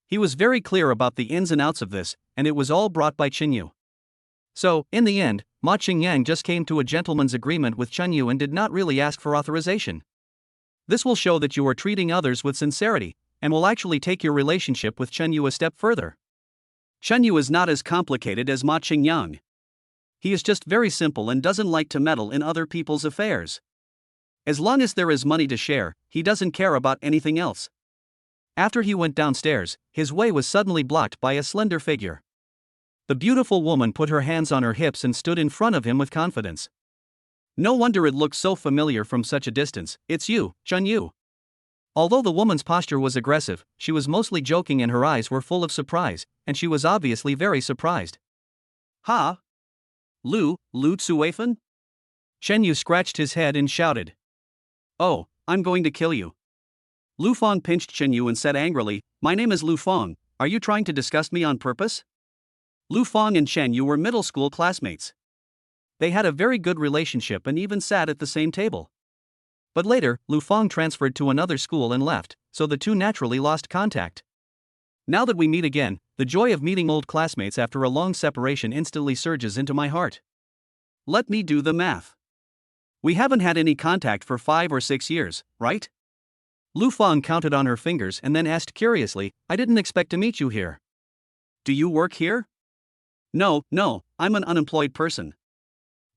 He was very clear about the ins and outs of this, and it was all brought by Chenyu. So, in the end, Ma Qingyang just came to a gentleman's agreement with Chenyu and did not really ask for authorization. This will show that you are treating others with sincerity, and will actually take your relationship with Chenyu a step further. Chenyu is not as complicated as Ma Qingyang. He is just very simple and doesn't like to meddle in other people's affairs. As long as there is money to share, he doesn't care about anything else. After he went downstairs, his way was suddenly blocked by a slender figure. The beautiful woman put her hands on her hips and stood in front of him with confidence. No wonder it looked so familiar from such a distance. It's you, Chenyu. Although the woman's posture was aggressive, she was mostly joking and her eyes were full of surprise, and she was obviously very surprised. Ha? Lu Tsuefen? Chenyu scratched his head and shouted. Oh, I'm going to kill you. Lu Feng pinched Chenyu and said angrily, My name is Lu Feng, are you trying to disgust me on purpose? Lu Feng and Chenyu were middle school classmates. They had a very good relationship and even sat at the same table. But later, Lu Feng transferred to another school and left, so the two naturally lost contact. Now that we meet again, the joy of meeting old classmates after a long separation instantly surges into my heart. Let me do the math. We haven't had any contact for 5 or 6 years, right? Lu Feng counted on her fingers and then asked curiously, I didn't expect to meet you here. Do you work here? No, I'm an unemployed person.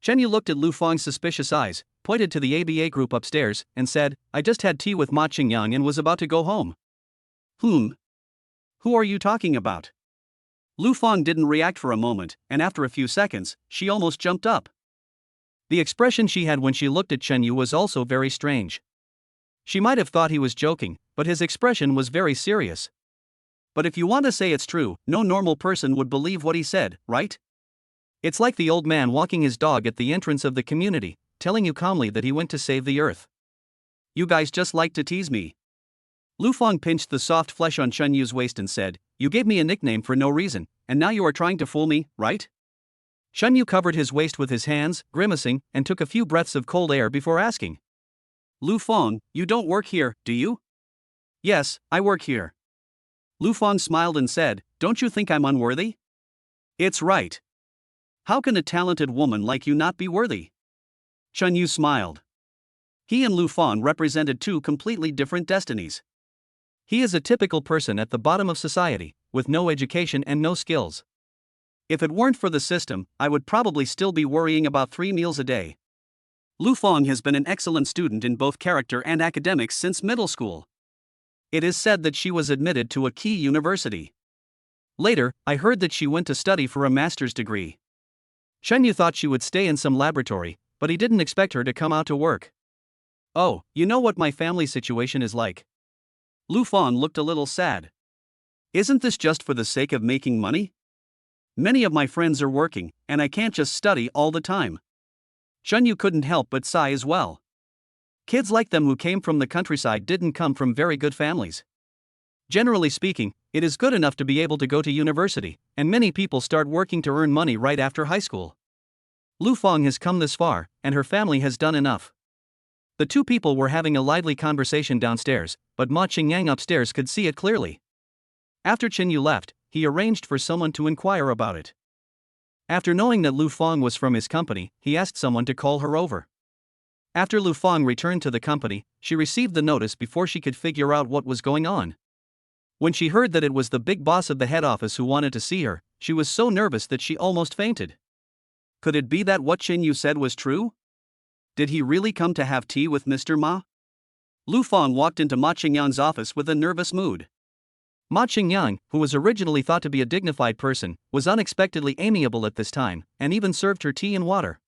Chenyu looked at Lu Feng's suspicious eyes, pointed to the ABA group upstairs, and said, I just had tea with Ma Qingyang and was about to go home. Who are you talking about? Lu Feng didn't react for a moment, and after a few seconds, she almost jumped up. The expression she had when she looked at Chenyu was also very strange. She might have thought he was joking, but his expression was very serious. But if you want to say it's true, no normal person would believe what he said, right? It's like the old man walking his dog at the entrance of the community, telling you calmly that he went to save the earth. You guys just like to tease me. Lu Feng pinched the soft flesh on Chenyu's waist and said, You gave me a nickname for no reason, and now you are trying to fool me, right? Chenyu covered his waist with his hands, grimacing, and took a few breaths of cold air before asking. Lu Feng, you don't work here, do you? Yes, I work here. Lu Feng smiled and said, Don't you think I'm unworthy? It's right. How can a talented woman like you not be worthy? Chenyu smiled. He and Lu Feng represented two completely different destinies. He is a typical person at the bottom of society, with no education and no skills. If it weren't for the system, I would probably still be worrying about 3 meals a day. Lu Feng has been an excellent student in both character and academics since middle school. It is said that she was admitted to a key university. Later, I heard that she went to study for a master's degree. Chenyu thought she would stay in some laboratory, but he didn't expect her to come out to work. Oh, you know what my family situation is like. Lu Feng looked a little sad. Isn't this just for the sake of making money? Many of my friends are working, and I can't just study all the time. Chenyu couldn't help but sigh as well. Kids like them who came from the countryside didn't come from very good families. Generally speaking, it is good enough to be able to go to university, and many people start working to earn money right after high school. Lu Feng has come this far, and her family has done enough. The two people were having a lively conversation downstairs, but Ma Qingyang upstairs could see it clearly. After Chenyu left, he arranged for someone to inquire about it. After knowing that Lu Feng was from his company, he asked someone to call her over. After Lu Feng returned to the company, she received the notice before she could figure out what was going on. When she heard that it was the big boss of the head office who wanted to see her, she was so nervous that she almost fainted. Could it be that what Chenyu said was true? Did he really come to have tea with Mr. Ma? Lu Feng walked into Ma Qingyang's office with a nervous mood. Ma Qingyang, who was originally thought to be a dignified person, was unexpectedly amiable at this time, and even served her tea and water.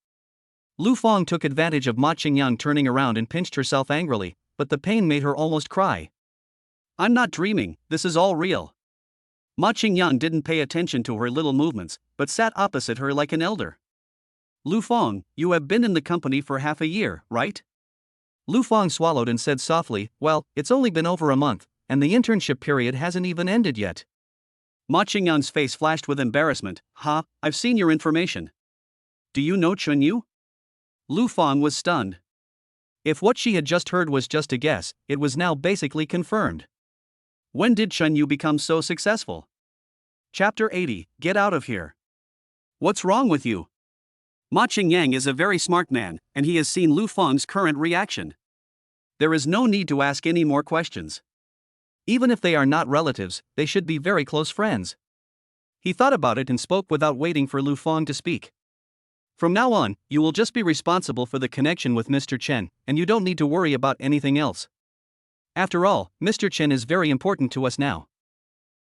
Lu Feng took advantage of Ma Qingyang turning around and pinched herself angrily, but the pain made her almost cry. I'm not dreaming, this is all real. Ma Qingyang didn't pay attention to her little movements, but sat opposite her like an elder. Lu Feng, you have been in the company for half a year, right? Lu Feng swallowed and said softly, Well, it's only been over a month, and the internship period hasn't even ended yet. Ma Qingyang's face flashed with embarrassment. I've seen your information. Do you know Chenyu? Lu Feng was stunned. If what she had just heard was just a guess, it was now basically confirmed. When did Shen Yu become so successful? Chapter 80, Get Out of Here. What's wrong with you? Ma Qingyang is a very smart man, and he has seen Lu Feng's current reaction. There is no need to ask any more questions. Even if they are not relatives, they should be very close friends. He thought about it and spoke without waiting for Lu Feng to speak. From now on, you will just be responsible for the connection with Mr. Chen, and you don't need to worry about anything else. After all, Mr. Chen is very important to us now.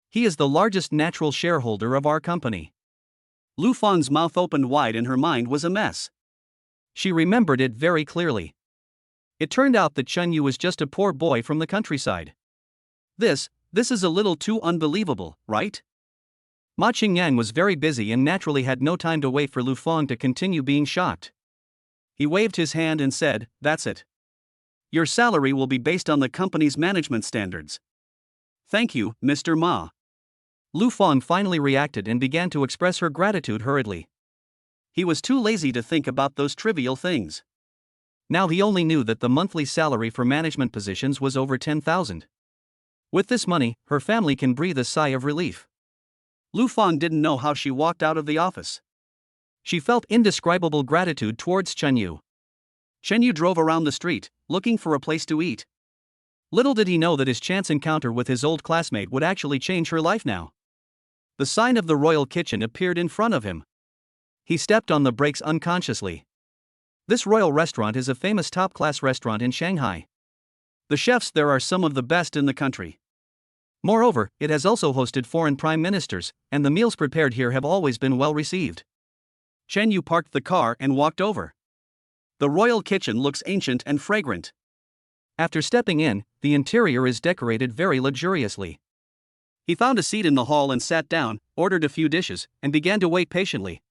He is the largest natural shareholder of our company. Lu Feng's mouth opened wide and her mind was a mess. She remembered it very clearly. It turned out that Chen Yu was just a poor boy from the countryside. This is a little too unbelievable, right? Ma Qingyang was very busy and naturally had no time to wait for Lu Feng to continue being shocked. He waved his hand and said, "That's it. Your salary will be based on the company's management standards." "Thank you, Mr. Ma." Lu Feng finally reacted and began to express her gratitude hurriedly. He was too lazy to think about those trivial things. Now he only knew that the monthly salary for management positions was over 10,000. With this money, her family can breathe a sigh of relief. Lu Feng didn't know how she walked out of the office. She felt indescribable gratitude towards Chen Yu. Chen Yu drove around the street, looking for a place to eat. Little did he know that his chance encounter with his old classmate would actually change her life now. The sign of the Royal Kitchen appeared in front of him. He stepped on the brakes unconsciously. This royal restaurant is a famous top-class restaurant in Shanghai. The chefs there are some of the best in the country. Moreover, it has also hosted foreign prime ministers, and the meals prepared here have always been well received. Chen Yu parked the car and walked over. The royal kitchen looks ancient and fragrant. After stepping in, the interior is decorated very luxuriously. He found a seat in the hall and sat down, ordered a few dishes, and began to wait patiently.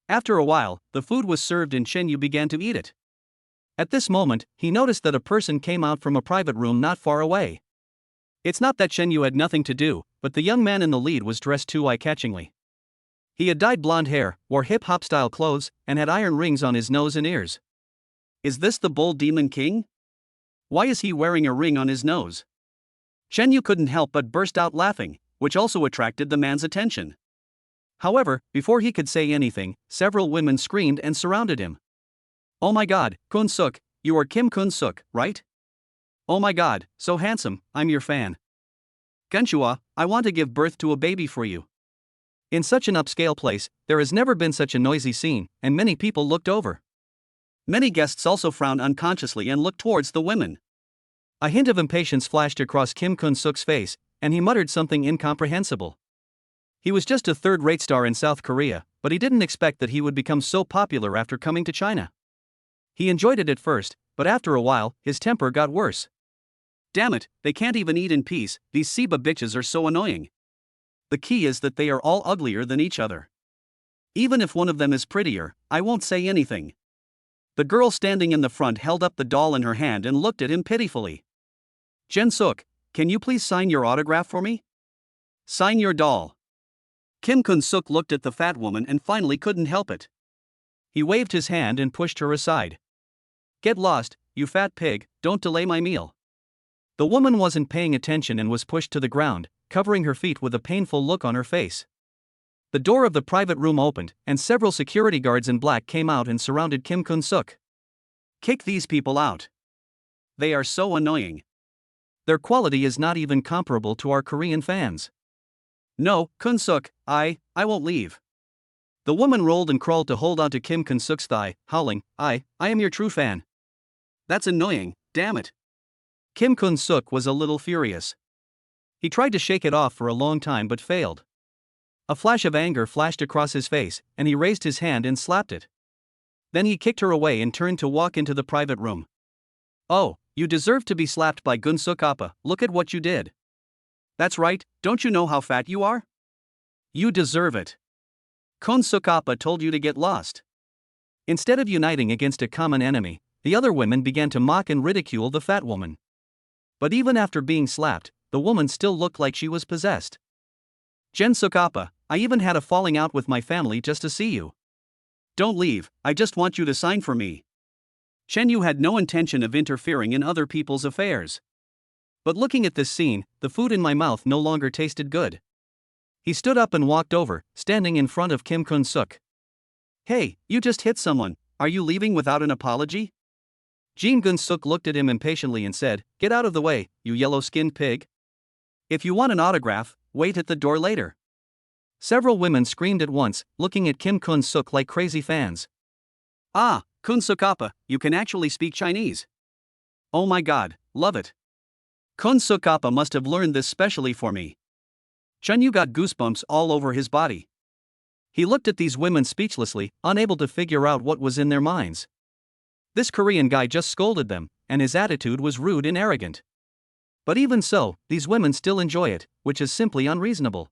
After a while, the food was served and Chen Yu began to eat it. At this moment, he noticed that a person came out from a private room not far away. It's not that Chen Yu had nothing to do, but the young man in the lead was dressed too eye-catchingly. He had dyed blonde hair, wore hip-hop style clothes, and had iron rings on his nose and ears. Is this the Bull Demon King? Why is he wearing a ring on his nose? Chen Yu couldn't help but burst out laughing, which also attracted the man's attention. However, before he could say anything, several women screamed and surrounded him. "Oh my god, Kun Suk, you are Kim Kun Suk, right? Oh my god, so handsome, I'm your fan. Gunchua, I want to give birth to a baby for you." In such an upscale place, there has never been such a noisy scene, and many people looked over. Many guests also frowned unconsciously and looked towards the women. A hint of impatience flashed across Kim Kun Suk's face, and he muttered something incomprehensible. He was just a third-rate star in South Korea, but he didn't expect that he would become so popular after coming to China. He enjoyed it at first, but after a while, his temper got worse. Damn it, they can't even eat in peace, these Siba bitches are so annoying. The key is that they are all uglier than each other. Even if one of them is prettier, I won't say anything. The girl standing in the front held up the doll in her hand and looked at him pitifully. "Jen Suk, can you please sign your autograph for me? Sign your doll." Kim Kun Suk looked at the fat woman and finally couldn't help it. He waved his hand and pushed her aside. "Get lost, you fat pig, don't delay my meal." The woman wasn't paying attention and was pushed to the ground, covering her feet with a painful look on her face. The door of the private room opened, and several security guards in black came out and surrounded Kim Kun Suk. "Kick these people out. They are so annoying. Their quality is not even comparable to our Korean fans." "No, Kun Suk, I won't leave." The woman rolled and crawled to hold onto Kim Kun Suk's thigh, howling, I am your true fan." "That's annoying, damn it." Kim Kun Suk was a little furious. He tried to shake it off for a long time but failed. A flash of anger flashed across his face, and he raised his hand and slapped it. Then he kicked her away and turned to walk into the private room. "Oh, you deserve to be slapped by Gun Suk Appa, look at what you did." "That's right, don't you know how fat you are? You deserve it. Kun Suk Appa told you to get lost." Instead of uniting against a common enemy, the other women began to mock and ridicule the fat woman. But even after being slapped, the woman still looked like she was possessed. "Jen Suk Appa, I even had a falling out with my family just to see you. Don't leave, I just want you to sign for me." Shen Yu had no intention of interfering in other people's affairs. But looking at this scene, the food in my mouth no longer tasted good. He stood up and walked over, standing in front of Kim Kun-suk. Hey, you just hit someone, are you leaving without an apology? Jin Gun-suk looked at him impatiently and said, "Get out of the way, you yellow-skinned pig." If you want an autograph, wait at the door later. Several women screamed at once, looking at Kim Kun-suk like crazy fans. Ah, Kun-suk Appa, you can actually speak Chinese. Oh my god, love it. Kun-suk Appa must have learned this specially for me. Shen Yu got goosebumps all over his body. He looked at these women speechlessly, unable to figure out what was in their minds. This Korean guy just scolded them, and his attitude was rude and arrogant. But even so, these women still enjoy it, which is simply unreasonable.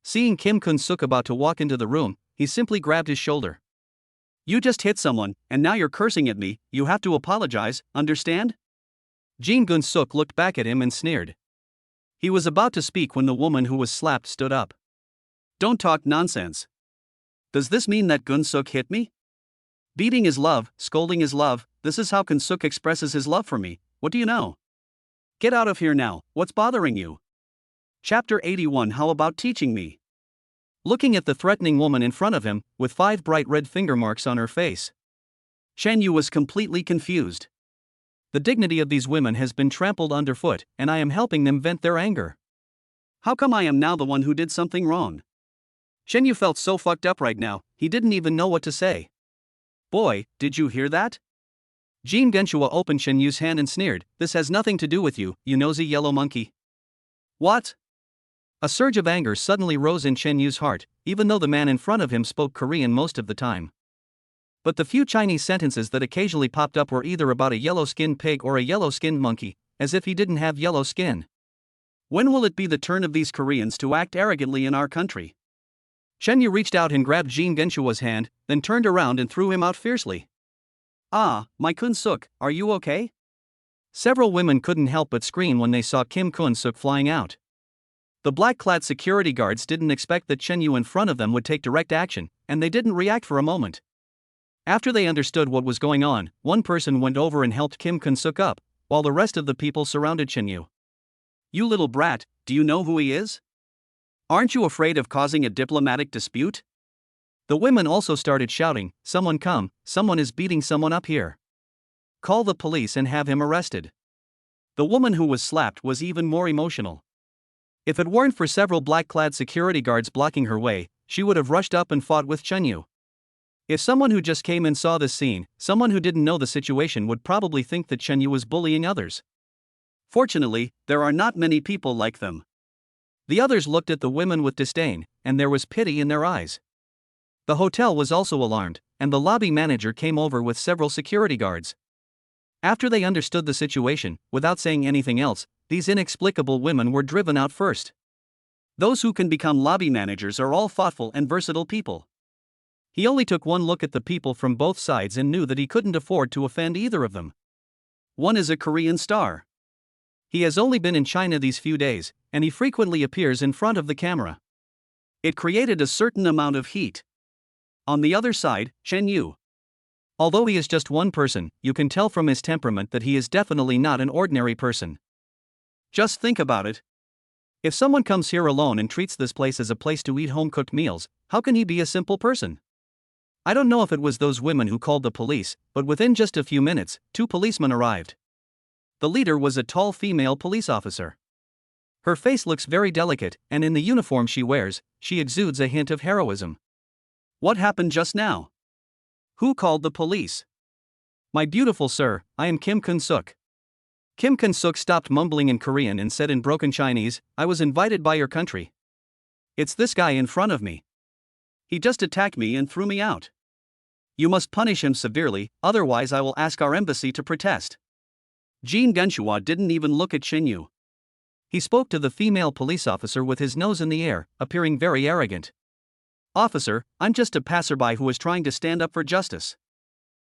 Seeing Kim Kun-suk about to walk into the room, he simply grabbed his shoulder. You just hit someone, and now you're cursing at me, you have to apologize, understand? Jin Gun-suk looked back at him and sneered. He was about to speak when the woman who was slapped stood up. Don't talk nonsense. Does this mean that Gun-suk hit me? Beating is love, scolding is love, this is how Gun-suk expresses his love for me, what do you know? Get out of here now, what's bothering you? Chapter 81 How about teaching me? Looking at the threatening woman in front of him, with 5 bright red finger marks on her face, Shen Yu was completely confused. The dignity of these women has been trampled underfoot, and I am helping them vent their anger. How come I am now the one who did something wrong? Shen Yu felt so fucked up right now, he didn't even know what to say. Boy, did you hear that? Jin Genshua opened Shen Yu's hand and sneered, "This has nothing to do with you, you nosy yellow monkey." What? A surge of anger suddenly rose in Shen Yu's heart, even though the man in front of him spoke Korean most of the time. But the few Chinese sentences that occasionally popped up were either about a yellow-skinned pig or a yellow-skinned monkey, as if he didn't have yellow skin. When will it be the turn of these Koreans to act arrogantly in our country? Shen Yu reached out and grabbed Jin Genshua's hand, then turned around and threw him out fiercely. Ah, my Kun-suk, are you okay? Several women couldn't help but scream when they saw Kim Kun-suk flying out. The black-clad security guards didn't expect that Shen Yu in front of them would take direct action, and they didn't react for a moment. After they understood what was going on, one person went over and helped Kim Kun-suk up, while the rest of the people surrounded Shen Yu. You little brat, do you know who he is? Aren't you afraid of causing a diplomatic dispute? The women also started shouting, "Someone come, someone is beating someone up here. Call the police and have him arrested." The woman who was slapped was even more emotional. If it weren't for several black-clad security guards blocking her way, she would have rushed up and fought with Shen Yu. If someone who just came and saw this scene, someone who didn't know the situation would probably think that Shen Yu was bullying others. Fortunately, there are not many people like them. The others looked at the women with disdain, and there was pity in their eyes. The hotel was also alarmed, and the lobby manager came over with several security guards. After they understood the situation, without saying anything else, these inexplicable women were driven out first. Those who can become lobby managers are all thoughtful and versatile people. He only took one look at the people from both sides and knew that he couldn't afford to offend either of them. One is a Korean star. He has only been in China these few days, and he frequently appears in front of the camera. It created a certain amount of heat. On the other side, Shen Yu. Although he is just one person, you can tell from his temperament that he is definitely not an ordinary person. Just think about it. If someone comes here alone and treats this place as a place to eat home-cooked meals, how can he be a simple person? I don't know if it was those women who called the police, but within just a few minutes, 2 policemen arrived. The leader was a tall female police officer. Her face looks very delicate, and in the uniform she wears, she exudes a hint of heroism. What happened just now? Who called the police? My beautiful sir, I am Kim Kun-suk. Kim Kun-suk stopped mumbling in Korean and said in broken Chinese, "I was invited by your country. It's this guy in front of me. He just attacked me and threw me out. You must punish him severely, otherwise I will ask our embassy to protest." Jin Genshua didn't even look at Shen Yu. He spoke to the female police officer with his nose in the air, appearing very arrogant. "Officer, I'm just a passerby who is trying to stand up for justice."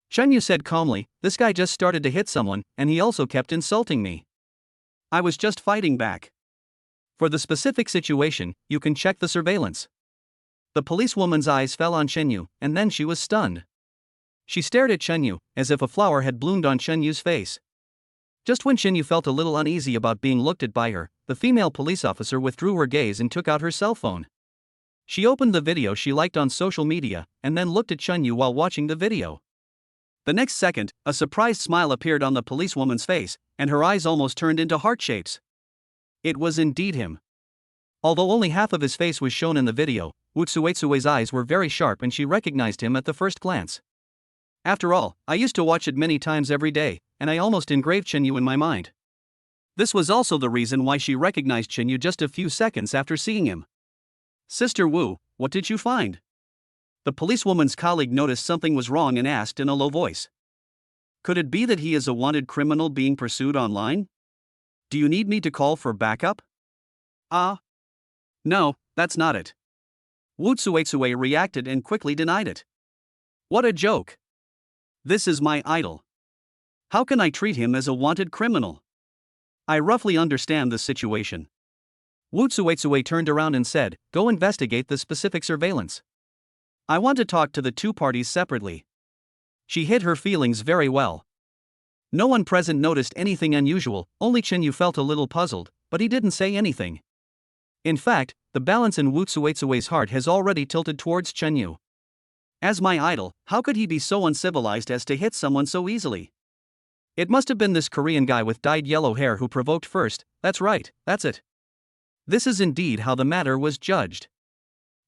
Shen Yu said calmly, "This guy just started to hit someone, and he also kept insulting me. I was just fighting back." For the specific situation, you can check the surveillance. The policewoman's eyes fell on Shen Yu, and then she was stunned. She stared at Chen Yu, as if a flower had bloomed on Chen Yu's face. Just when Chen Yu felt a little uneasy about being looked at by her, the female police officer withdrew her gaze and took out her cell phone. She opened the video she liked on social media, and then looked at Chen Yu while watching the video. The next second, a surprised smile appeared on the policewoman's face, and her eyes almost turned into heart shapes. It was indeed him. Although only half of his face was shown in the video, Wu Tsuetsue's eyes were very sharp and she recognized him at the first glance. After all, I used to watch it many times every day, and I almost engraved Chen Yu in my mind. This was also the reason why she recognized Chen Yu just a few seconds after seeing him. Sister Wu, what did you find? The policewoman's colleague noticed something was wrong and asked in a low voice. Could it be that he is a wanted criminal being pursued online? Do you need me to call for backup? No, that's not it. Wu Tsuetsue reacted and quickly denied it. What a joke. This is my idol. How can I treat him as a wanted criminal? I roughly understand the situation. Wu Tsuetsue turned around and said, go investigate the specific surveillance. I want to talk to the two parties separately. She hid her feelings very well. No one present noticed anything unusual, only Chen Yu felt a little puzzled, but he didn't say anything. In fact, the balance in Wu Tsuetsue's heart has already tilted towards Chen Yu. As my idol, how could he be so uncivilized as to hit someone so easily? It must have been this Korean guy with dyed yellow hair who provoked first. That's right, that's it. This is indeed how the matter was judged.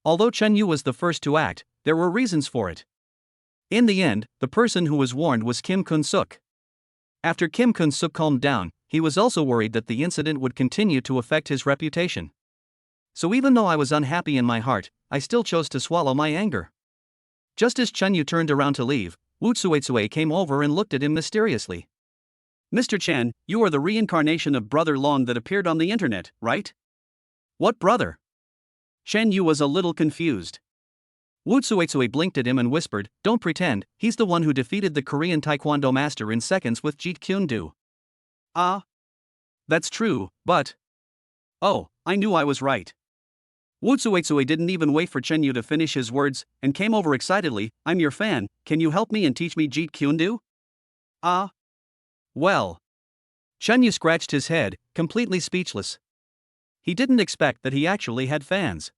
Although Chen Yu was the first to act, there were reasons for it. In the end, the person who was warned was Kim Kun-suk. After Kim Kun-suk calmed down, he was also worried that the incident would continue to affect his reputation. So even though I was unhappy in my heart, I still chose to swallow my anger. Just as Chen Yu turned around to leave, Wu Tsuetsue came over and looked at him mysteriously. Mr. Chen, you are the reincarnation of Brother Long that appeared on the internet, right? What brother? Chen Yu was a little confused. Wu Tsuetsue blinked at him and whispered, don't pretend, he's the one who defeated the Korean taekwondo master in seconds with Jeet Kune-do. That's true, but... Oh, I knew I was right. Wu Tsuetsue didn't even wait for Chen Yu to finish his words, and came over excitedly, I'm your fan, can you help me and teach me Jeet Kune-do? Well. Chen Yu scratched his head, completely speechless. He didn't expect that he actually had fans.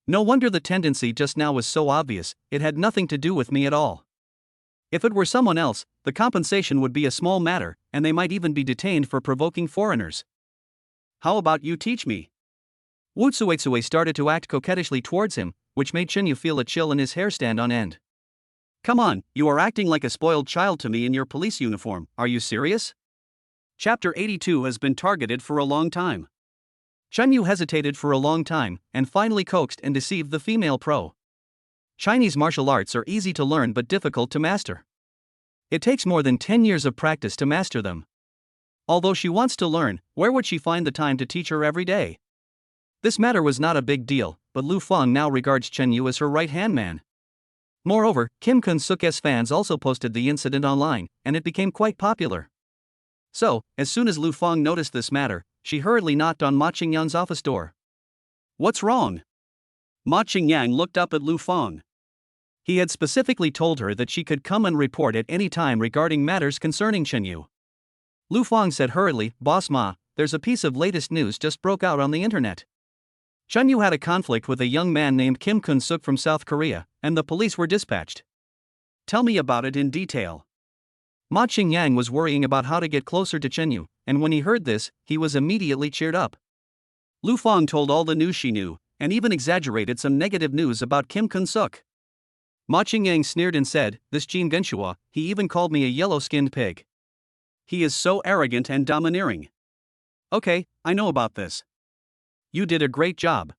No wonder the tendency just now was so obvious, it had nothing to do with me at all. If it were someone else, the compensation would be a small matter, and they might even be detained for provoking foreigners. How about you teach me? Wu Tsuetsue started to act coquettishly towards him, which made Chen Yu feel a chill in his hair stand on end. Come on, you are acting like a spoiled child to me in your police uniform, are you serious? Chapter 82 has been targeted for a long time. Chen Yu hesitated for a long time, and finally coaxed and deceived the female pro. Chinese martial arts are easy to learn but difficult to master. It takes more than 10 years of practice to master them. Although she wants to learn, where would she find the time to teach her every day? This matter was not a big deal, but Lu Feng now regards Chen Yu as her right-hand man. Moreover, Kim Kun-suk's fans also posted the incident online, and it became quite popular. So, as soon as Lu Feng noticed this matter, she hurriedly knocked on Ma Qingyang's office door. What's wrong? Ma Qingyang looked up at Lu Feng. He had specifically told her that she could come and report at any time regarding matters concerning Chen Yu. Lu Feng said hurriedly, Boss Ma, there's a piece of latest news just broke out on the internet. Chen Yu had a conflict with a young man named Kim Kun-suk from South Korea, and the police were dispatched. Tell me about it in detail. Ma Qingyang was worrying about how to get closer to Chen Yu, and when he heard this, he was immediately cheered up. Lu Feng told all the news she knew, and even exaggerated some negative news about Kim Kun-suk. Ma Qingyang sneered and said, this Jin Genshua, he even called me a yellow-skinned pig. He is so arrogant and domineering. Okay, I know about this. You did a great job.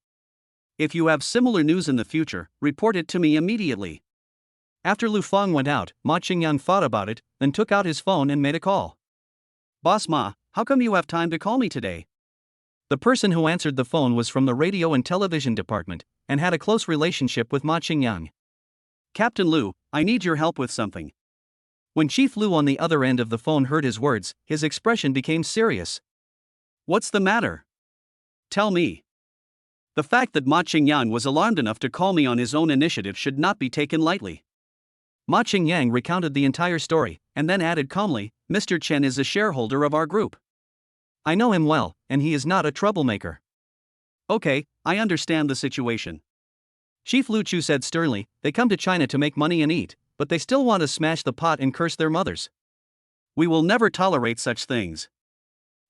If you have similar news in the future, report it to me immediately. After Lu Feng went out, Ma Qingyang thought about it, then took out his phone and made a call. Boss Ma, how come you have time to call me today? The person who answered the phone was from the radio and television department, and had a close relationship with Ma Qingyang. Captain Lu, I need your help with something. When Chief Lu on the other end of the phone heard his words, his expression became serious. What's the matter? Tell me. The fact that Ma Qingyang was alarmed enough to call me on his own initiative should not be taken lightly. Ma Qingyang recounted the entire story, and then added calmly, Mr. Chen is a shareholder of our group. I know him well, and he is not a troublemaker. Okay, I understand the situation. Chief Lu Chu said sternly, they come to China to make money and eat, but they still want to smash the pot and curse their mothers. We will never tolerate such things.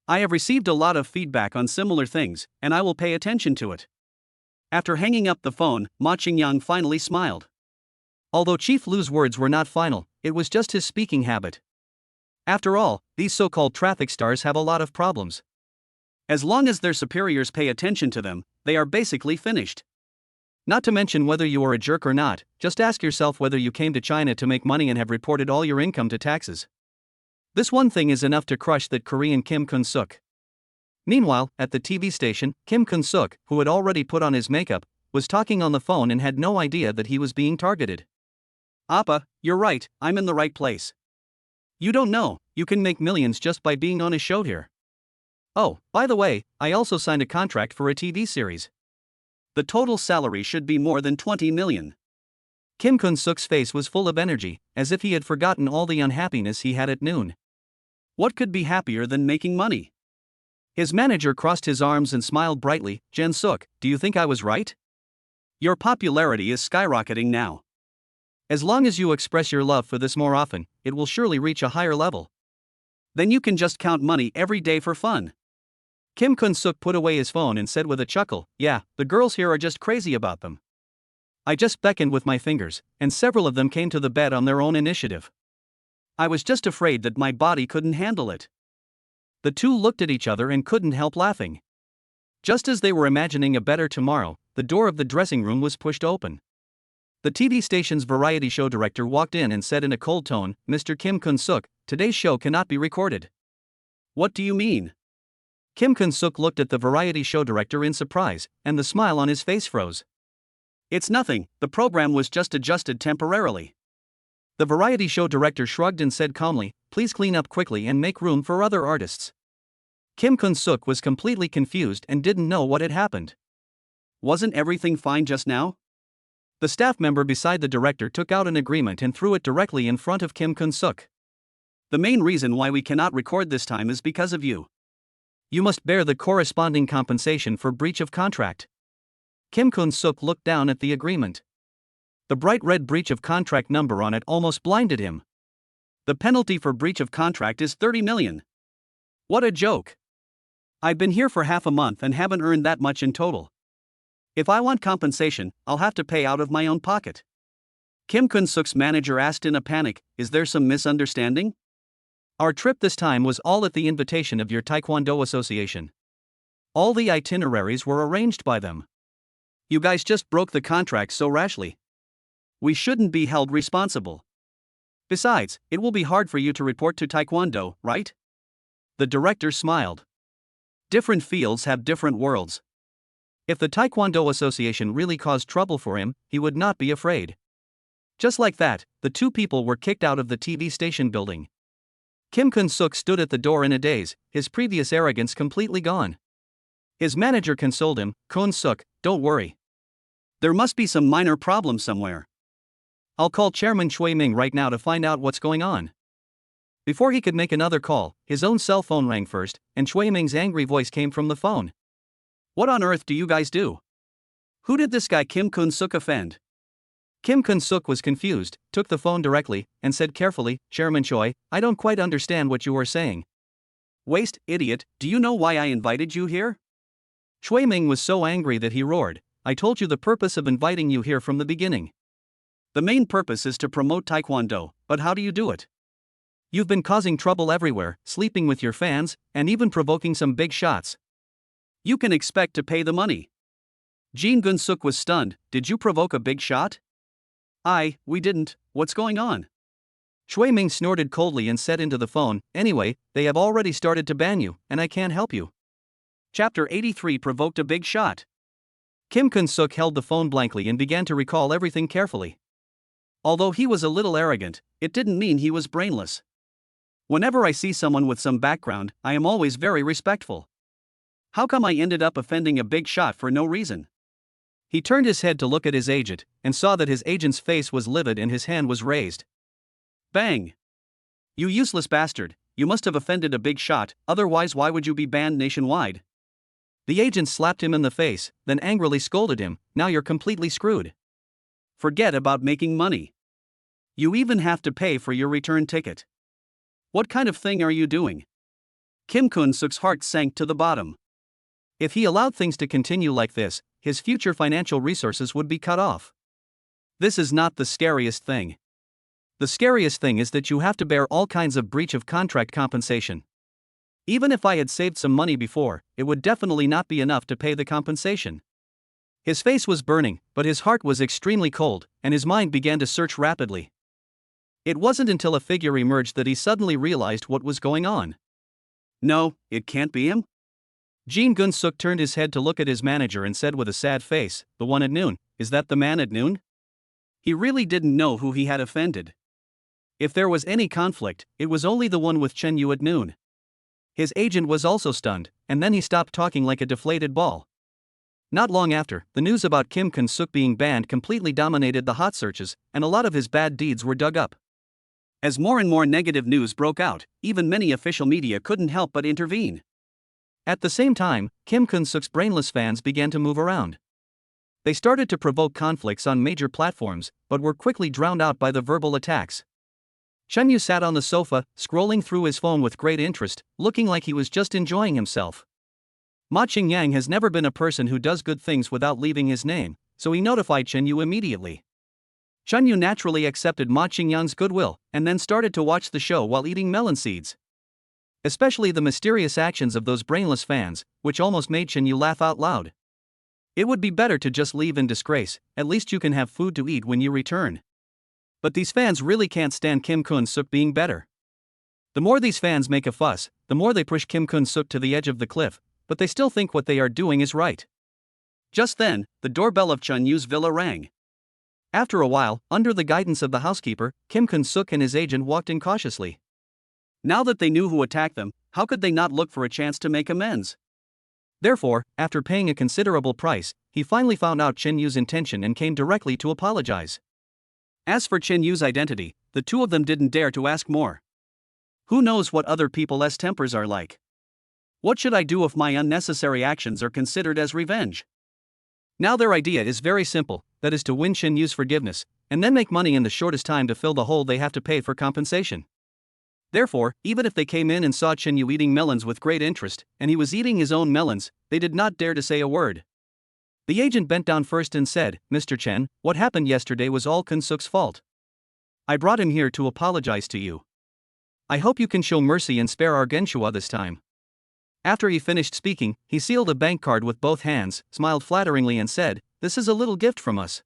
I have received a lot of feedback on similar things, and I will pay attention to it. After hanging up the phone, Ma Qingyang finally smiled. Although Chief Lu's words were not final, it was just his speaking habit. After all, these so-called traffic stars have a lot of problems. As long as their superiors pay attention to them, they are basically finished. Not to mention whether you are a jerk or not, just ask yourself whether you came to China to make money and have reported all your income to taxes. This one thing is enough to crush that Korean Kim Kun-suk. Meanwhile, at the TV station, Kim Kun-suk, who had already put on his makeup, was talking on the phone and had no idea that he was being targeted. Appa, you're right, I'm in the right place. You don't know, you can make millions just by being on a show here. Oh, by the way, I also signed a contract for a TV series. The total salary should be more than 20 million. Kim Kun-suk's face was full of energy, as if he had forgotten all the unhappiness he had at noon. What could be happier than making money? His manager crossed his arms and smiled brightly. Jin-suk, do you think I was right? Your popularity is skyrocketing now. As long as you express your love for this more often, it will surely reach a higher level. Then you can just count money every day for fun. Kim Kun-suk put away his phone and said with a chuckle, yeah, the girls here are just crazy about them. I just beckoned with my fingers, and several of them came to the bed on their own initiative. I was just afraid that my body couldn't handle it. The two looked at each other and couldn't help laughing. Just as they were imagining a better tomorrow, the door of the dressing room was pushed open. The TV station's variety show director walked in and said in a cold tone, Mr. Kim Kun-suk, today's show cannot be recorded. What do you mean? Kim Kun-suk looked at the variety show director in surprise, and the smile on his face froze. It's nothing, the program was just adjusted temporarily. The variety show director shrugged and said calmly, please clean up quickly and make room for other artists. Kim Kun-suk was completely confused and didn't know what had happened. Wasn't everything fine just now? The staff member beside the director took out an agreement and threw it directly in front of Kim Kun-suk. The main reason why we cannot record this time is because of you. You must bear the corresponding compensation for breach of contract. Kim Kun-suk looked down at the agreement. The bright red breach of contract number on it almost blinded him. The penalty for breach of contract is 30 million. What a joke. I've been here for half a month and haven't earned that much in total. If I want compensation, I'll have to pay out of my own pocket. Kim Kun-suk's manager asked in a panic, is there some misunderstanding? Our trip this time was all at the invitation of your Taekwondo association. All the itineraries were arranged by them. You guys just broke the contract so rashly. We shouldn't be held responsible. Besides, it will be hard for you to report to Taekwondo, right? The director smiled. Different fields have different worlds. If the Taekwondo Association really caused trouble for him, he would not be afraid. Just like that, the two people were kicked out of the TV station building. Kim Kun-suk stood at the door in a daze, his previous arrogance completely gone. His manager consoled him, Kun-suk, don't worry. There must be some minor problem somewhere. I'll call Chairman Shui Ming right now to find out what's going on. Before he could make another call, his own cell phone rang first, and Shui Ming's angry voice came from the phone. What on earth do you guys do? Who did this guy Kim Kun-suk offend? Kim Kun-suk was confused, took the phone directly, and said carefully, Chairman Choi, I don't quite understand what you are saying. Waste, idiot, do you know why I invited you here? Shui Ming was so angry that he roared, I told you the purpose of inviting you here from the beginning. The main purpose is to promote Taekwondo, but how do you do it? You've been causing trouble everywhere, sleeping with your fans, and even provoking some big shots. You can expect to pay the money. Jin Gun-suk was stunned, did you provoke a big shot? We didn't, what's going on? Shui Ming snorted coldly and said into the phone, anyway, they have already started to ban you, and I can't help you. Chapter 83 provoked a big shot. Kim Kun-suk held the phone blankly and began to recall everything carefully. Although he was a little arrogant, it didn't mean he was brainless. Whenever I see someone with some background, I am always very respectful. How come I ended up offending a big shot for no reason? He turned his head to look at his agent, and saw that his agent's face was livid and his hand was raised. Bang! You useless bastard, you must have offended a big shot, otherwise why would you be banned nationwide? The agent slapped him in the face, then angrily scolded him, now you're completely screwed. Forget about making money. You even have to pay for your return ticket. What kind of thing are you doing? Kim Kun-suk's heart sank to the bottom. If he allowed things to continue like this, his future financial resources would be cut off. This is not the scariest thing. The scariest thing is that you have to bear all kinds of breach of contract compensation. Even if I had saved some money before, it would definitely not be enough to pay the compensation. His face was burning, but his heart was extremely cold, and his mind began to search rapidly. It wasn't until a figure emerged that he suddenly realized what was going on. No, it can't be him. Jin Gun-suk turned his head to look at his manager and said with a sad face, "The one at noon, is that the man at noon?" He really didn't know who he had offended. If there was any conflict, it was only the one with Chen Yu at noon. His agent was also stunned, and then he stopped talking like a deflated ball. Not long after, the news about Kim Kun-suk being banned completely dominated the hot searches, and a lot of his bad deeds were dug up. As more and more negative news broke out, even many official media couldn't help but intervene. At the same time, Kim Kun-suk's brainless fans began to move around. They started to provoke conflicts on major platforms, but were quickly drowned out by the verbal attacks. Chen Yu sat on the sofa, scrolling through his phone with great interest, looking like he was just enjoying himself. Ma Qingyang has never been a person who does good things without leaving his name, so he notified Chen Yu immediately. Chen Yu naturally accepted Ma Qingyang's goodwill, and then started to watch the show while eating melon seeds. Especially the mysterious actions of those brainless fans, which almost made Chen Yu laugh out loud. It would be better to just leave in disgrace, at least you can have food to eat when you return. But these fans really can't stand Kim Kun-suk being better. The more these fans make a fuss, the more they push Kim Kun-suk to the edge of the cliff, but they still think what they are doing is right. Just then, the doorbell of Chen Yu's villa rang. After a while, under the guidance of the housekeeper, Kim Kun-suk and his agent walked in cautiously. Now that they knew who attacked them, how could they not look for a chance to make amends? Therefore, after paying a considerable price, he finally found out Chen Yu's intention and came directly to apologize. As for Chen Yu's identity, the two of them didn't dare to ask more. Who knows what other people's tempers are like? What should I do if my unnecessary actions are considered as revenge? Now their idea is very simple, that is to win Chen Yu's forgiveness, and then make money in the shortest time to fill the hole they have to pay for compensation. Therefore, even if they came in and saw Chen Yu eating melons with great interest, and he was eating his own melons, they did not dare to say a word. The agent bent down first and said, "Mr. Chen, what happened yesterday was all Kun-suk's fault. I brought him here to apologize to you. I hope you can show mercy and spare our Genshua this time." After he finished speaking, he sealed a bank card with both hands, smiled flatteringly and said, "This is a little gift from us.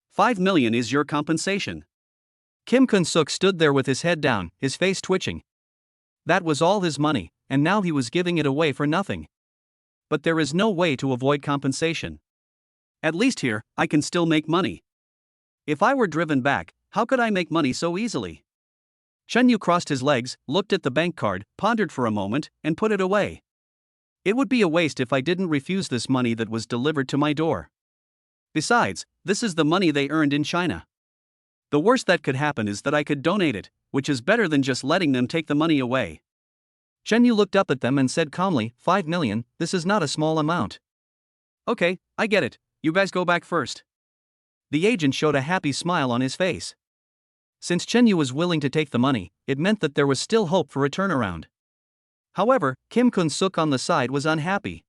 5 million is your compensation." Kim Kun-suk stood there with his head down, his face twitching. That was all his money, and now he was giving it away for nothing. But there is no way to avoid compensation. At least here, I can still make money. If I were driven back, how could I make money so easily? Chen Yu crossed his legs, looked at the bank card, pondered for a moment, and put it away. It would be a waste if I didn't refuse this money that was delivered to my door. Besides, this is the money they earned in China. The worst that could happen is that I could donate it, which is better than just letting them take the money away. Chen Yu looked up at them and said calmly, 5 million, this is not a small amount. Okay, I get it, you guys go back first. The agent showed a happy smile on his face. Since Chen Yu was willing to take the money, it meant that there was still hope for a turnaround. However, Kim Kun-suk on the side was unhappy.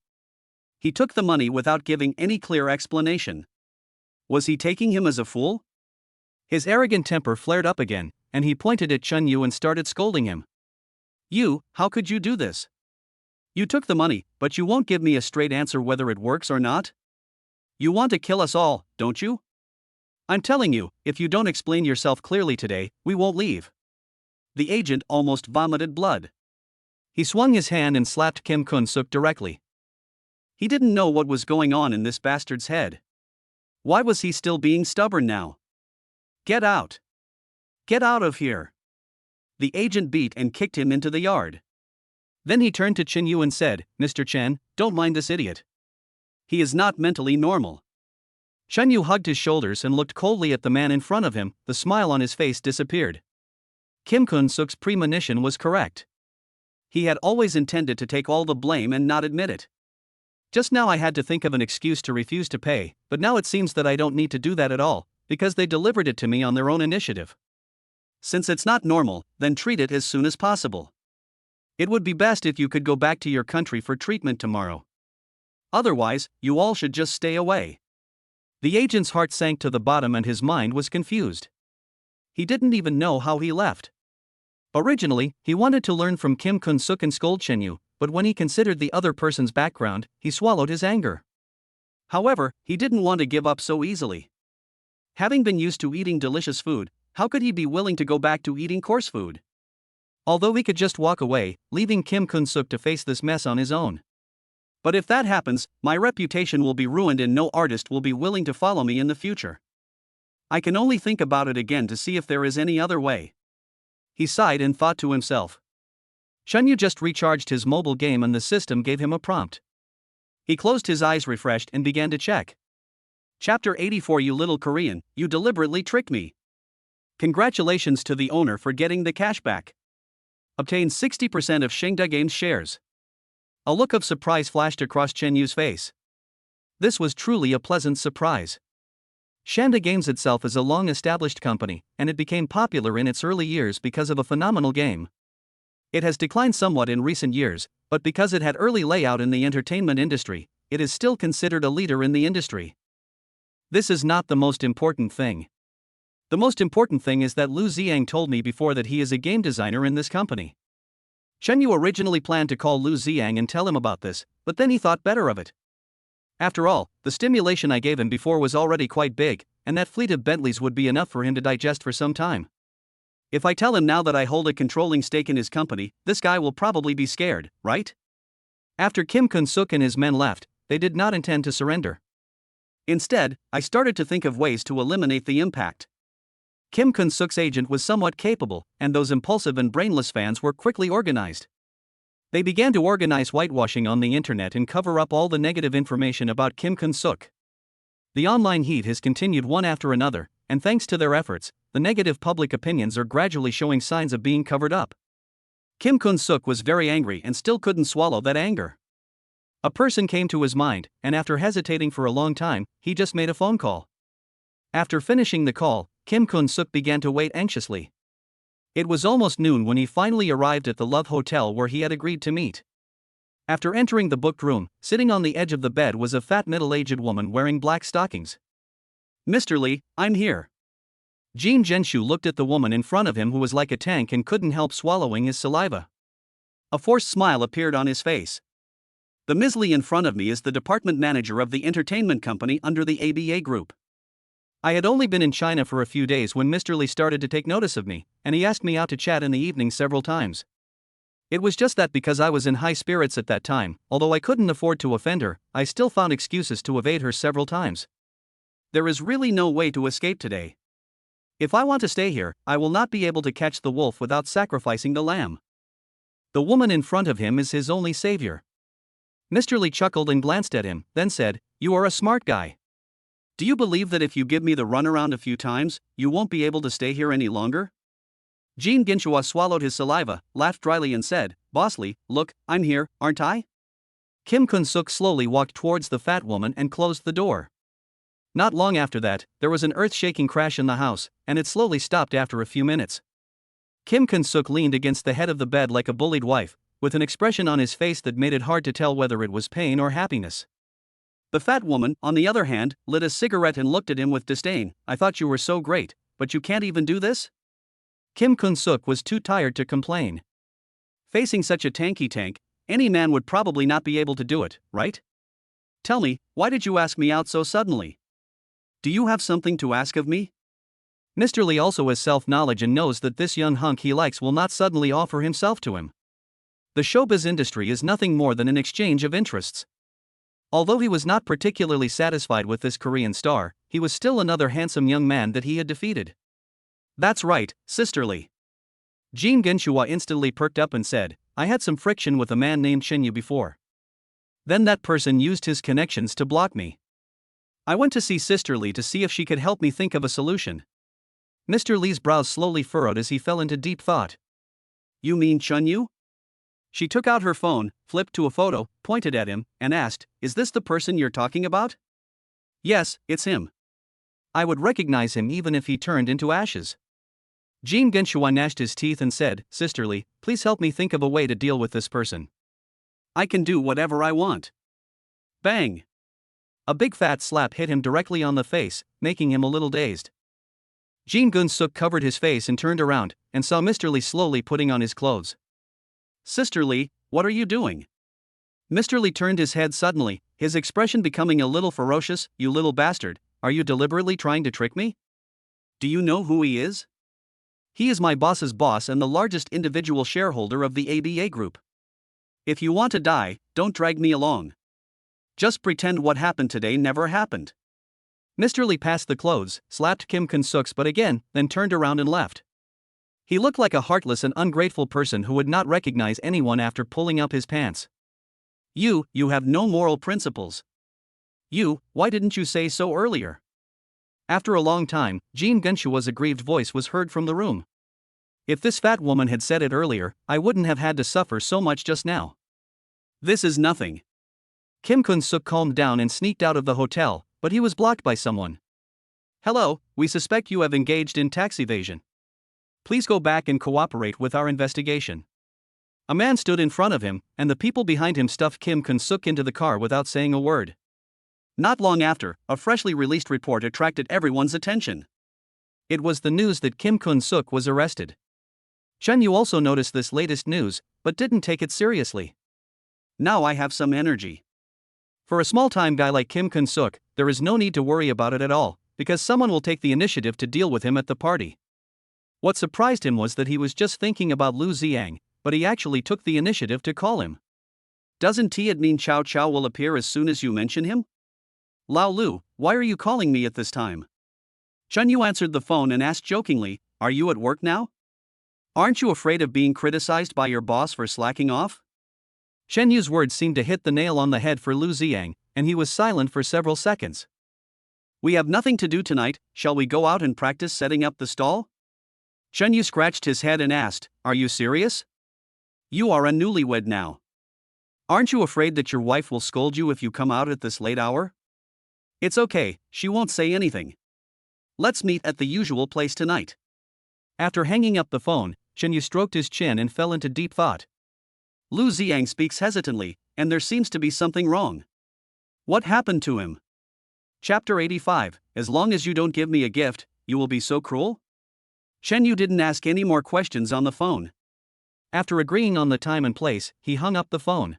He took the money without giving any clear explanation. Was he taking him as a fool? His arrogant temper flared up again, and he pointed at Chen Yu and started scolding him. "You, how could you do this? You took the money, but you won't give me a straight answer whether it works or not? You want to kill us all, don't you? I'm telling you, if you don't explain yourself clearly today, we won't leave." The agent almost vomited blood. He swung his hand and slapped Kim Kun-suk directly. He didn't know what was going on in this bastard's head. Why was he still being stubborn now? "Get out! Get out of here!" The agent beat and kicked him into the yard. Then he turned to Chen Yu and said, "Mr. Chen, don't mind this idiot. He is not mentally normal. Shen Yu hugged his shoulders and looked coldly at the man in front of him. The smile on his face disappeared. Kim Kun-suk's premonition was correct. He had always intended to take all the blame and not admit it. Just now I had to think of an excuse to refuse to pay, but now it seems that I don't need to do that at all, because they delivered it to me on their own initiative. Since it's not normal, then treat it as soon as possible. It would be best if you could go back to your country for treatment tomorrow. Otherwise, you all should just stay away. The agent's heart sank to the bottom and his mind was confused. He didn't even know how he left. Originally, he wanted to learn from Kim Kun-suk and scold Shen Yu, but when he considered the other person's background, he swallowed his anger. However, he didn't want to give up so easily. Having been used to eating delicious food, how could he be willing to go back to eating coarse food? Although he could just walk away, leaving Kim Kun-suk to face this mess on his own. But if that happens, my reputation will be ruined and no artist will be willing to follow me in the future. I can only think about it again to see if there is any other way. He sighed and thought to himself. Shen Yu just recharged his mobile game and the system gave him a prompt. He closed his eyes, refreshed, and began to check. Chapter 84. You little Korean, you deliberately tricked me. Congratulations to the owner for getting the cash back. Obtain 60% of Shengda Games shares. A look of surprise flashed across Chen Yu's face. This was truly a pleasant surprise. Shengda Games itself is a long-established company, and it became popular in its early years because of a phenomenal game. It has declined somewhat in recent years, but because it had early layout in the entertainment industry, it is still considered a leader in the industry. This is not the most important thing. The most important thing is that Lu Ziang told me before that he is a game designer in this company. Shen Yu originally planned to call Lu Ziang and tell him about this, but then he thought better of it. After all, the stimulation I gave him before was already quite big, and that fleet of Bentleys would be enough for him to digest for some time. If I tell him now that I hold a controlling stake in his company, this guy will probably be scared, right? After Kim Kun-suk and his men left, they did not intend to surrender. Instead, I started to think of ways to eliminate the impact. Kim Kun-suk's agent was somewhat capable, and those impulsive and brainless fans were quickly organized. They began to organize whitewashing on the internet and cover up all the negative information about Kim Kun-suk. The online heat has continued one after another, and thanks to their efforts, the negative public opinions are gradually showing signs of being covered up. Kim Kun-suk was very angry and still couldn't swallow that anger. A person came to his mind, and after hesitating for a long time, he just made a phone call. After finishing the call, Kim Kun-suk began to wait anxiously. It was almost noon when he finally arrived at the Love Hotel where he had agreed to meet. After entering the booked room, sitting on the edge of the bed was a fat middle-aged woman wearing black stockings. Mr. Lee, I'm here. Jin Zhenshu looked at the woman in front of him who was like a tank and couldn't help swallowing his saliva. A forced smile appeared on his face. The Ms. Lee in front of me is the department manager of the entertainment company under the ABA group. I had only been in China for a few days when Mr. Lee started to take notice of me, and he asked me out to chat in the evening several times. It was just that because I was in high spirits at that time, although I couldn't afford to offend her, I still found excuses to evade her several times. There is really no way to escape today. If I want to stay here, I will not be able to catch the wolf without sacrificing the lamb. The woman in front of him is his only savior. Mr. Lee chuckled and glanced at him, then said, "You are a smart guy. Do you believe that if you give me the runaround a few times, you won't be able to stay here any longer?" Jin Ginshua swallowed his saliva, laughed dryly and said, "Boss Lee, look, I'm here, aren't I?" Kim Kun-suk slowly walked towards the fat woman and closed the door. Not long after that, there was an earth-shaking crash in the house, and it slowly stopped after a few minutes. Kim Kun-suk leaned against the head of the bed like a bullied wife, with an expression on his face that made it hard to tell whether it was pain or happiness. The fat woman, on the other hand, lit a cigarette and looked at him with disdain. "I thought you were so great, but you can't even do this?" Kim Kun-suk was too tired to complain. Facing such a tanky tank, any man would probably not be able to do it, right? Tell me, why did you ask me out so suddenly? Do you have something to ask of me? Mr. Lee also has self-knowledge and knows that this young hunk he likes will not suddenly offer himself to him. The showbiz industry is nothing more than an exchange of interests. Although he was not particularly satisfied with this Korean star, he was still another handsome young man that he had defeated. "That's right, sisterly." Jin Genshua instantly perked up and said, "I had some friction with a man named Shen Yu before. Then that person used his connections to block me. I went to see Sister Lee to see if she could help me think of a solution. Mr. Lee's brows slowly furrowed as he fell into deep thought. You mean Chunyu? She took out her phone, flipped to a photo, pointed at him, and asked, Is this the person you're talking about? Yes, it's him. I would recognize him even if he turned into ashes. Jean Genshuan gnashed his teeth and said, Sister Lee, please help me think of a way to deal with this person. I can do whatever I want. Bang! A big fat slap hit him directly on the face, making him a little dazed. Jean Gun-suk covered his face and turned around, and saw Mr. Lee slowly putting on his clothes. Sister Lee, what are you doing? Mr. Lee turned his head suddenly, his expression becoming a little ferocious. You little bastard, are you deliberately trying to trick me? Do you know who he is? He is my boss's boss and the largest individual shareholder of the ABA group. If you want to die, don't drag me along. Just pretend what happened today never happened. Mr. Lee passed the clothes, slapped Kim Kun-suk's butt again, then turned around and left. He looked like a heartless and ungrateful person who would not recognize anyone after pulling up his pants. You have no moral principles. Why didn't you say so earlier? After a long time, Jean Genshua's aggrieved voice was heard from the room. If this fat woman had said it earlier, I wouldn't have had to suffer so much just now. This is nothing. Kim Kun-suk calmed down and sneaked out of the hotel, but he was blocked by someone. Hello, we suspect you have engaged in tax evasion. Please go back and cooperate with our investigation. A man stood in front of him, and the people behind him stuffed Kim Kun-suk into the car without saying a word. Not long after, a freshly released report attracted everyone's attention. It was the news that Kim Kun-suk was arrested. Chunyu also noticed this latest news, but didn't take it seriously. Now I have some energy. For a small-time guy like Kim Kun-suk, there is no need to worry about it at all, because someone will take the initiative to deal with him at the party. What surprised him was that he was just thinking about Lu Ziang, but he actually took the initiative to call him. Doesn't it mean Chow Chow will appear as soon as you mention him? Lao Lu, why are you calling me at this time? Chunyu answered the phone and asked jokingly, Are you at work now? Aren't you afraid of being criticized by your boss for slacking off? Shen Yu's words seemed to hit the nail on the head for Lu Ziang, and he was silent for several seconds. We have nothing to do tonight, shall we go out and practice setting up the stall? Shen Yu scratched his head and asked, Are you serious? You are a newlywed now. Aren't you afraid that your wife will scold you if you come out at this late hour? It's okay, she won't say anything. Let's meet at the usual place tonight. After hanging up the phone, Shen Yu stroked his chin and fell into deep thought. Lu Ziang speaks hesitantly, and there seems to be something wrong. What happened to him? Chapter 85, As long as you don't give me a gift, you will be so cruel? Shen Yu didn't ask any more questions on the phone. After agreeing on the time and place, he hung up the phone.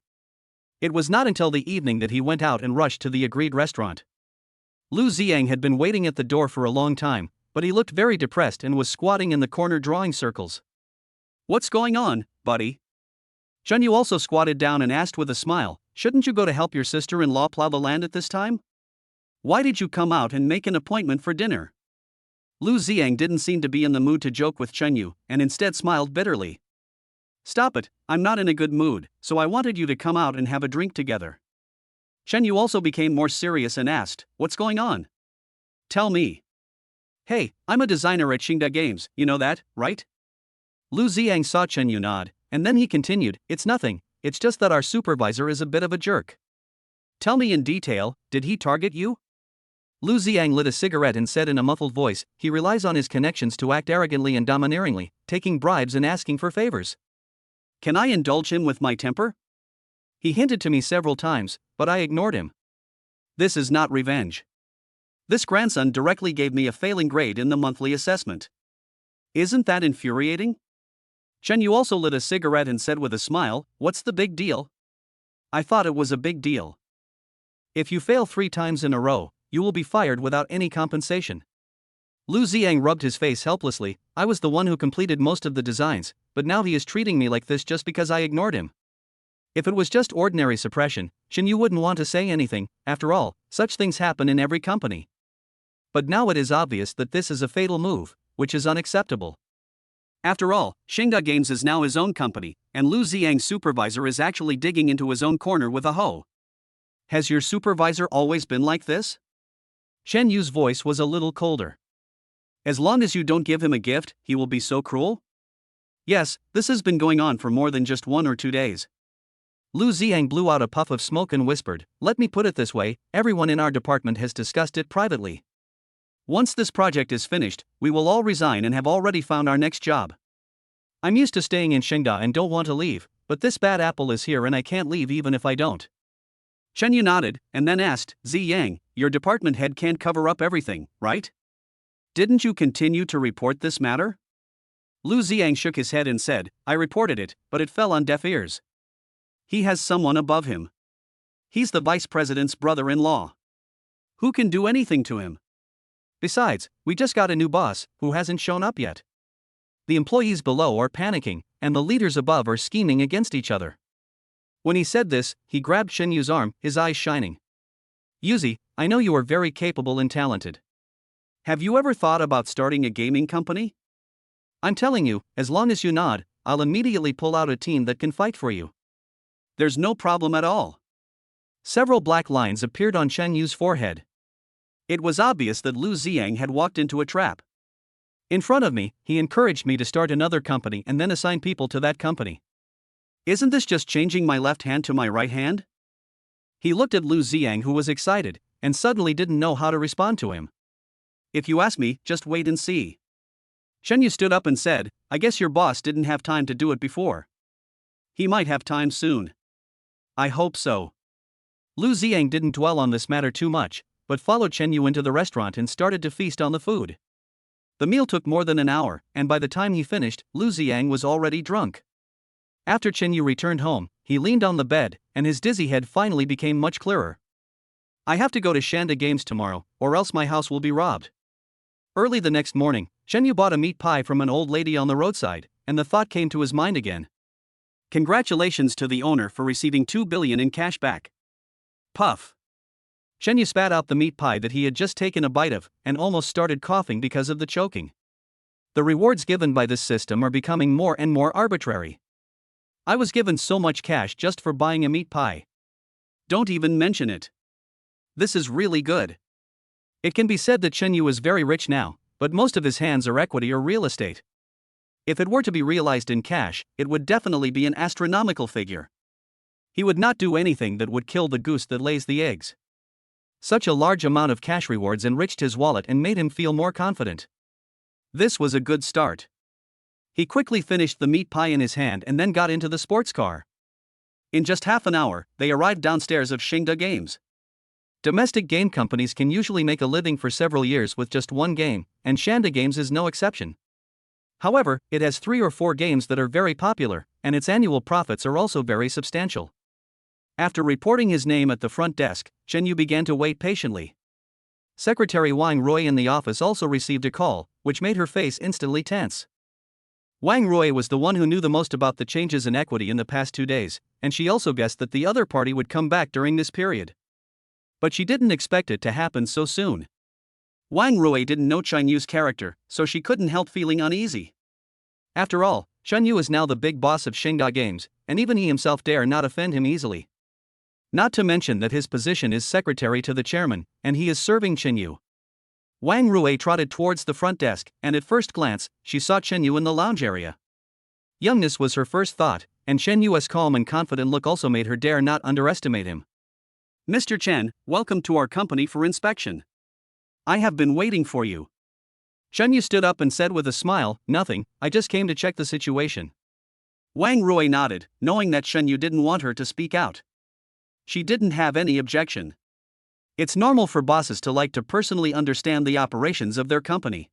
It was not until the evening that he went out and rushed to the agreed restaurant. Lu Ziang had been waiting at the door for a long time, but he looked very depressed and was squatting in the corner drawing circles. What's going on, buddy? Chunyu also squatted down and asked with a smile, Shouldn't you go to help your sister-in-law plow the land at this time? Why did you come out and make an appointment for dinner? Lu Ziang didn't seem to be in the mood to joke with Chunyu, and instead smiled bitterly. Stop it, I'm not in a good mood, so I wanted you to come out and have a drink together. Chunyu also became more serious and asked, What's going on? Tell me. Hey, I'm a designer at Xingda Games, you know that, right? Lu Ziang saw Chunyu nod, and then he continued, It's nothing, it's just that our supervisor is a bit of a jerk. Tell me in detail, did he target you? Lu Ziang lit a cigarette and said in a muffled voice, He relies on his connections to act arrogantly and domineeringly, taking bribes and asking for favors. Can I indulge him with my temper? He hinted to me several times, but I ignored him. This is not revenge. This grandson directly gave me a failing grade in the monthly assessment. Isn't that infuriating? Chen Yu also lit a cigarette and said with a smile, What's the big deal? I thought it was a big deal. If you fail 3 times in a row, you will be fired without any compensation. Lu Ziang rubbed his face helplessly. I was the one who completed most of the designs, but now he is treating me like this just because I ignored him. If it was just ordinary suppression, Shin Yu wouldn't want to say anything. After all, such things happen in every company. But now it is obvious that this is a fatal move, which is unacceptable. After all, Xingda Games is now his own company, and Lu Ziang's supervisor is actually digging into his own corner with a hoe. Has your supervisor always been like this? Shen Yu's voice was a little colder. As long as you don't give him a gift, he will be so cruel? Yes, this has been going on for more than just 1 or 2 days. Lu Ziyang blew out a puff of smoke and whispered, "Let me put it this way, everyone in our department has discussed it privately. Once this project is finished, we will all resign and have already found our next job. I'm used to staying in Shengda and don't want to leave, but this bad apple is here and I can't leave even if I don't." Shen Yu nodded, and then asked, "Ziyang, your department head can't cover up everything, right? Didn't you continue to report this matter?" Lu Ziyang shook his head and said, "I reported it, but it fell on deaf ears. He has someone above him. He's the vice president's brother-in-law. Who can do anything to him? Besides, we just got a new boss, who hasn't shown up yet. The employees below are panicking, and the leaders above are scheming against each other." When he said this, he grabbed Shen Yu's arm, his eyes shining. "Yuzi, I know you are very capable and talented. Have you ever thought about starting a gaming company? I'm telling you, as long as you nod, I'll immediately pull out a team that can fight for you." "There's no problem at all." Several black lines appeared on Shen Yu's forehead. It was obvious that Lu Ziyang had walked into a trap. In front of me, he encouraged me to start another company and then assign people to that company. Isn't this just changing my left hand to my right hand? He looked at Lu Ziyang, who was excited, and suddenly didn't know how to respond to him. "If you ask me, just wait and see." Shen Yu stood up and said, "I guess your boss didn't have time to do it before. He might have time soon." "I hope so." Lu Ziyang didn't dwell on this matter too much, but followed Shen Yu into the restaurant and started to feast on the food. The meal took more than an hour, and by the time he finished, Lu Ziyang was already drunk. After Shen Yu returned home, he leaned on the bed, and his dizzy head finally became much clearer. "I have to go to Shanda Games tomorrow, or else my house will be robbed." Early the next morning, Shen Yu bought a meat pie from an old lady on the roadside, and the thought came to his mind again. Congratulations to the owner for receiving 2 billion in cash back. Puff. Shen Yu spat out the meat pie that he had just taken a bite of, and almost started coughing because of the choking. The rewards given by this system are becoming more and more arbitrary. I was given so much cash just for buying a meat pie. Don't even mention it. This is really good. It can be said that Shen Yu is very rich now, but most of his hands are equity or real estate. If it were to be realized in cash, it would definitely be an astronomical figure. He would not do anything that would kill the goose that lays the eggs. Such a large amount of cash rewards enriched his wallet and made him feel more confident. This was a good start. He quickly finished the meat pie in his hand and then got into the sports car. In just half an hour, they arrived downstairs of Shingda Games. Domestic game companies can usually make a living for several years with just one game, and Shanda Games is no exception. However, it has 3 or 4 games that are very popular, and its annual profits are also very substantial. After reporting his name at the front desk, Shen Yu began to wait patiently. Secretary Wang Rui in the office also received a call, which made her face instantly tense. Wang Rui was the one who knew the most about the changes in equity in the past 2 days, and she also guessed that the other party would come back during this period. But she didn't expect it to happen so soon. Wang Rui didn't know Shen Yu's character, so she couldn't help feeling uneasy. After all, Shen Yu is now the big boss of Shingda Games, and even he himself dare not offend him easily. Not to mention that his position is secretary to the chairman, and he is serving Shen Yu. Wang Rui trotted towards the front desk, and at first glance, she saw Shen Yu in the lounge area. Youngness was her first thought, and Shen Yu's calm and confident look also made her dare not underestimate him. "Mr. Chen, welcome to our company for inspection. I have been waiting for you." Shen Yu stood up and said with a smile, "Nothing, I just came to check the situation." Wang Rui nodded, knowing that Shen Yu didn't want her to speak out. She didn't have any objection. It's normal for bosses to like to personally understand the operations of their company.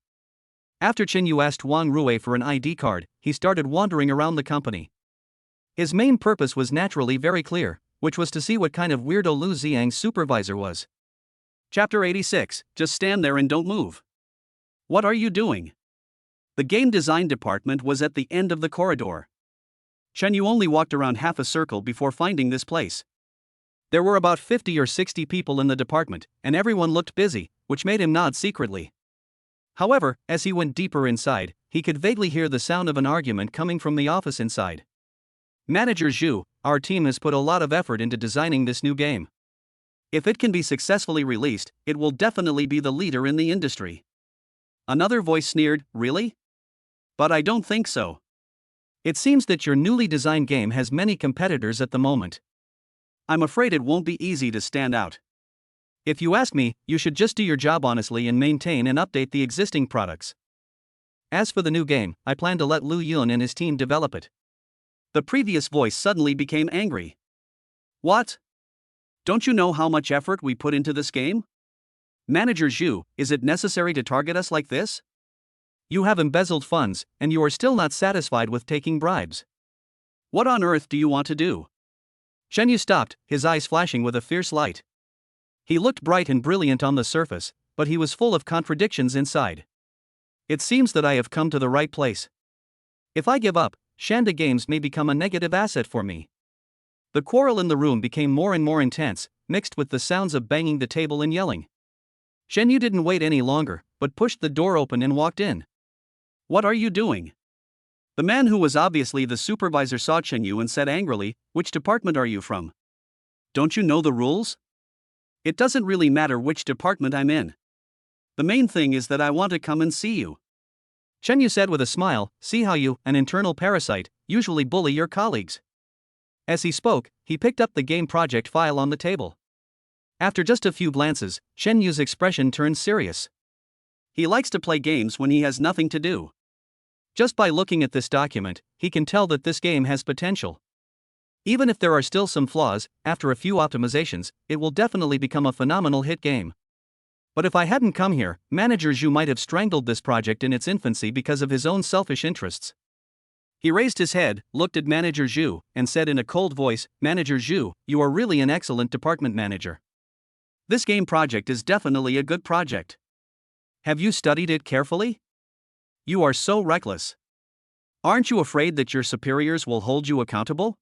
After Shen Yu asked Wang Rui for an ID card, he started wandering around the company. His main purpose was naturally very clear, which was to see what kind of weirdo Lu Ziyang's supervisor was. Chapter 86, Just stand there and don't move. What are you doing? The game design department was at the end of the corridor. Shen Yu only walked around half a circle before finding this place. There were about 50 or 60 people in the department, and everyone looked busy, which made him nod secretly. However, as he went deeper inside, he could vaguely hear the sound of an argument coming from the office inside. "Manager Zhu, our team has put a lot of effort into designing this new game. If it can be successfully released, it will definitely be the leader in the industry. Another voice sneered, really? But I don't think so. It seems that your newly designed game has many competitors at the moment. I'm afraid it won't be easy to stand out. If you ask me, you should just do your job honestly and maintain and update the existing products. As for the new game, I plan to let Liu Yun and his team develop it. The previous voice suddenly became angry. What? Don't you know how much effort we put into this game? Manager Zhu, is it necessary to target us like this? You have embezzled funds, and you are still not satisfied with taking bribes. What on earth do you want to do? Shen Yu stopped, his eyes flashing with a fierce light. He looked bright and brilliant on the surface, but he was full of contradictions inside. It seems that I have come to the right place. If I give up, Shanda Games may become a negative asset for me. The quarrel in the room became more and more intense, mixed with the sounds of banging the table and yelling. Shen Yu didn't wait any longer, but pushed the door open and walked in. What are you doing? The man who was obviously the supervisor saw Shen Yu and said angrily, which department are you from? Don't you know the rules? It doesn't really matter which department I'm in. The main thing is that I want to come and see you. Shen Yu said with a smile, see how you, an internal parasite, usually bully your colleagues. As he spoke, he picked up the game project file on the table. After just a few glances, Shen Yu's expression turned serious. He likes to play games when he has nothing to do. Just by looking at this document, he can tell that this game has potential. Even if there are still some flaws, after a few optimizations, it will definitely become a phenomenal hit game. But if I hadn't come here, Manager Zhu might have strangled this project in its infancy because of his own selfish interests. He raised his head, looked at Manager Zhu, and said in a cold voice, Manager Zhu, you are really an excellent department manager. This game project is definitely a good project. Have you studied it carefully? You are so reckless. Aren't you afraid that your superiors will hold you accountable?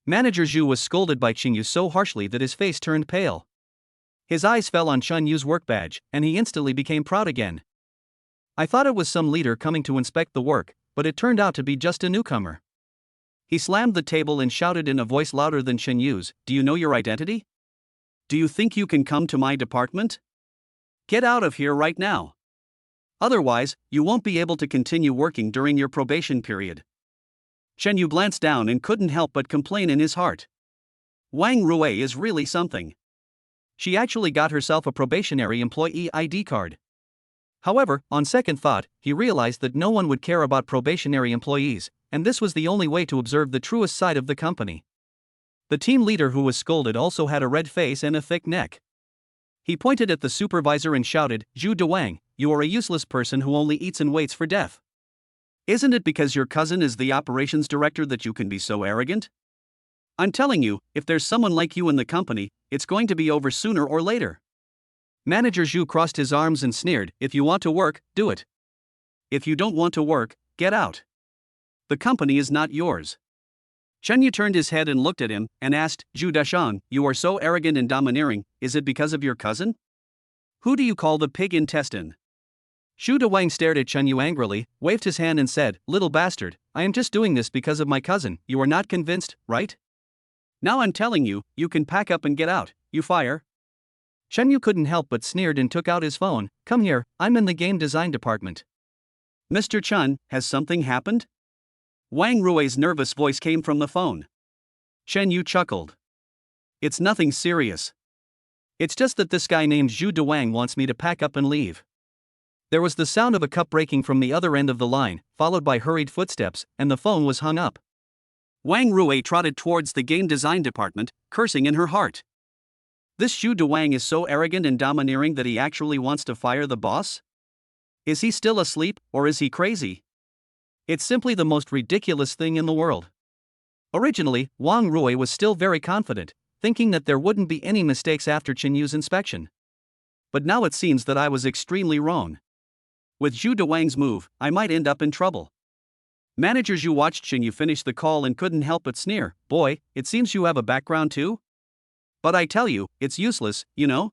Manager Zhu was scolded by Qing Yu so harshly that his face turned pale. His eyes fell on Shen Yu's work badge, and he instantly became proud again. I thought it was some leader coming to inspect the work, but it turned out to be just a newcomer. He slammed the table and shouted in a voice louder than Shen Yu's, do you know your identity? Do you think you can come to my department? Get out of here right now. Otherwise, you won't be able to continue working during your probation period. Shen Yu glanced down and couldn't help but complain in his heart. Wang Rue is really something. She actually got herself a probationary employee ID card. However, on second thought, he realized that no one would care about probationary employees, and this was the only way to observe the truest side of the company. The team leader who was scolded also had a red face and a thick neck. He pointed at the supervisor and shouted, Zhu Dewang, you are a useless person who only eats and waits for death. Isn't it because your cousin is the operations director that you can be so arrogant? I'm telling you, if there's someone like you in the company, it's going to be over sooner or later. Manager Zhu crossed his arms and sneered, if you want to work, do it. If you don't want to work, get out. The company is not yours. Shen Yu turned his head and looked at him, and asked, Zhu Dashang, you are so arrogant and domineering, is it because of your cousin? Who do you call the pig intestine? Zhu Dewang stared at Shen Yu angrily, waved his hand and said, little bastard, I am just doing this because of my cousin, you are not convinced, right? Now I'm telling you, you can pack up and get out, you fire. Shen Yu couldn't help but sneered and took out his phone, come here, I'm in the game design department. Mr. Chun, has something happened? Wang Rue's nervous voice came from the phone. Shen Yu chuckled. It's nothing serious. It's just that this guy named Zhu Dewang wants me to pack up and leave. There was the sound of a cup breaking from the other end of the line, followed by hurried footsteps, and the phone was hung up. Wang Rue trotted towards the game design department, cursing in her heart. This Zhu Dewang is so arrogant and domineering that he actually wants to fire the boss? Is he still asleep, or is he crazy? It's simply the most ridiculous thing in the world. Originally, Wang Rue was still very confident, thinking that there wouldn't be any mistakes after Qin Yu's inspection. But now it seems that I was extremely wrong. With Zhu Dewang's move, I might end up in trouble. Manager Zhu watched Qin Yu finish the call and couldn't help but sneer, boy, it seems you have a background too? But I tell you, it's useless, you know?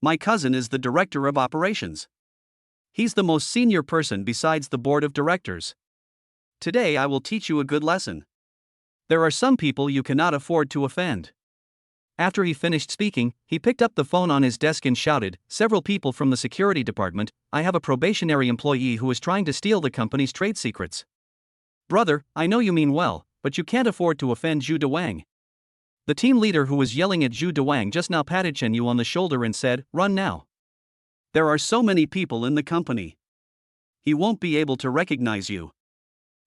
My cousin is the director of operations. He's the most senior person besides the board of directors. Today I will teach you a good lesson. There are some people you cannot afford to offend. After he finished speaking, he picked up the phone on his desk and shouted, "Several people from the security department, I have a probationary employee who is trying to steal the company's trade secrets." "Brother, I know you mean well, but you can't afford to offend Zhu Dewang." The team leader who was yelling at Zhu Dewang just now patted Chen Yu on the shoulder and said, "Run now. There are so many people in the company. He won't be able to recognize you."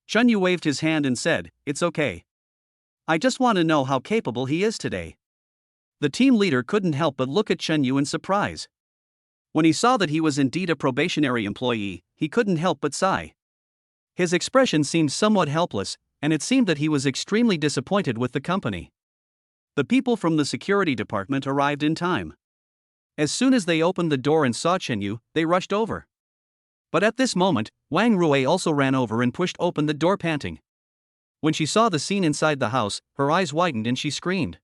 Chen Yu waved his hand and said, "It's okay. I just want to know how capable he is today." The team leader couldn't help but look at Chen Yu in surprise. When he saw that he was indeed a probationary employee, he couldn't help but sigh. His expression seemed somewhat helpless, and it seemed that he was extremely disappointed with the company. The people from the security department arrived in time. As soon as they opened the door and saw Chen Yu, they rushed over. But at this moment, Wang Rui also ran over and pushed open the door panting. When she saw the scene inside the house, her eyes widened and she screamed.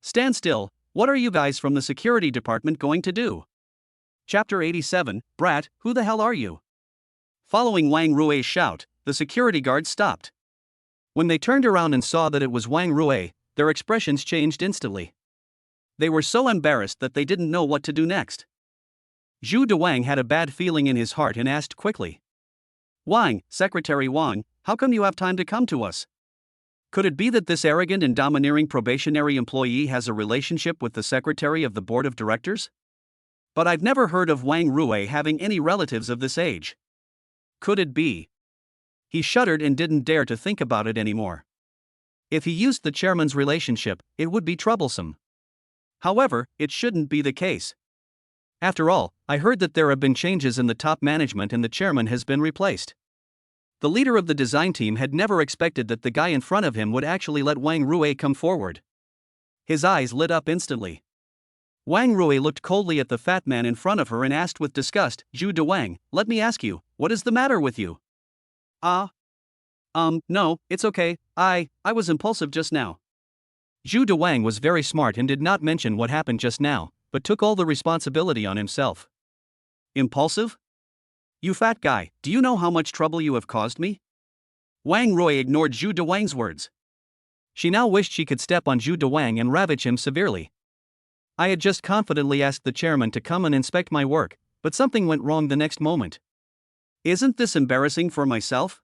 "Stand still, what are you guys from the security department going to do?" Chapter 87, Brat, who the hell are you? Following Wang Rui's shout, the security guards stopped. When they turned around and saw that it was Wang Rui, their expressions changed instantly. They were so embarrassed that they didn't know what to do next. Zhu Dewang had a bad feeling in his heart and asked quickly, "Wang, Secretary Wang, how come you have time to come to us? Could it be that this arrogant and domineering probationary employee has a relationship with the secretary of the board of directors? But I've never heard of Wang Rui having any relatives of this age. Could it be?" He shuddered and didn't dare to think about it anymore. If he used the chairman's relationship, it would be troublesome. However, it shouldn't be the case. After all, I heard that there have been changes in the top management and the chairman has been replaced. The leader of the design team had never expected that the guy in front of him would actually let Wang Rui come forward. His eyes lit up instantly. Wang Rui looked coldly at the fat man in front of her and asked with disgust, "Zhu Dewang, let me ask you, what is the matter with you?" No, it's okay, I was impulsive just now." Zhu Dewang was very smart and did not mention what happened just now, but took all the responsibility on himself. "Impulsive? You fat guy, do you know how much trouble you have caused me?" Wang Rui ignored Zhu Dewang's words. She now wished she could step on Zhu Dewang and ravage him severely. "I had just confidently asked the chairman to come and inspect my work, but something went wrong the next moment. Isn't this embarrassing for myself?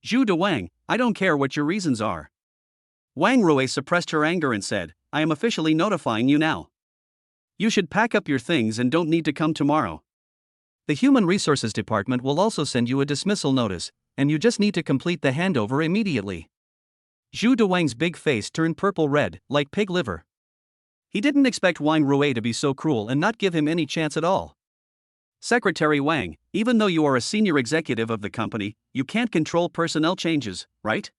Zhu Dewang, I don't care what your reasons are." Wang Rui suppressed her anger and said, "I am officially notifying you now. You should pack up your things and don't need to come tomorrow. The Human Resources Department will also send you a dismissal notice, and you just need to complete the handover immediately." Zhu Dewang's big face turned purple-red, like pig liver. He didn't expect Wang Rui to be so cruel and not give him any chance at all. "Secretary Wang, even though you are a senior executive of the company, you can't control personnel changes, right?"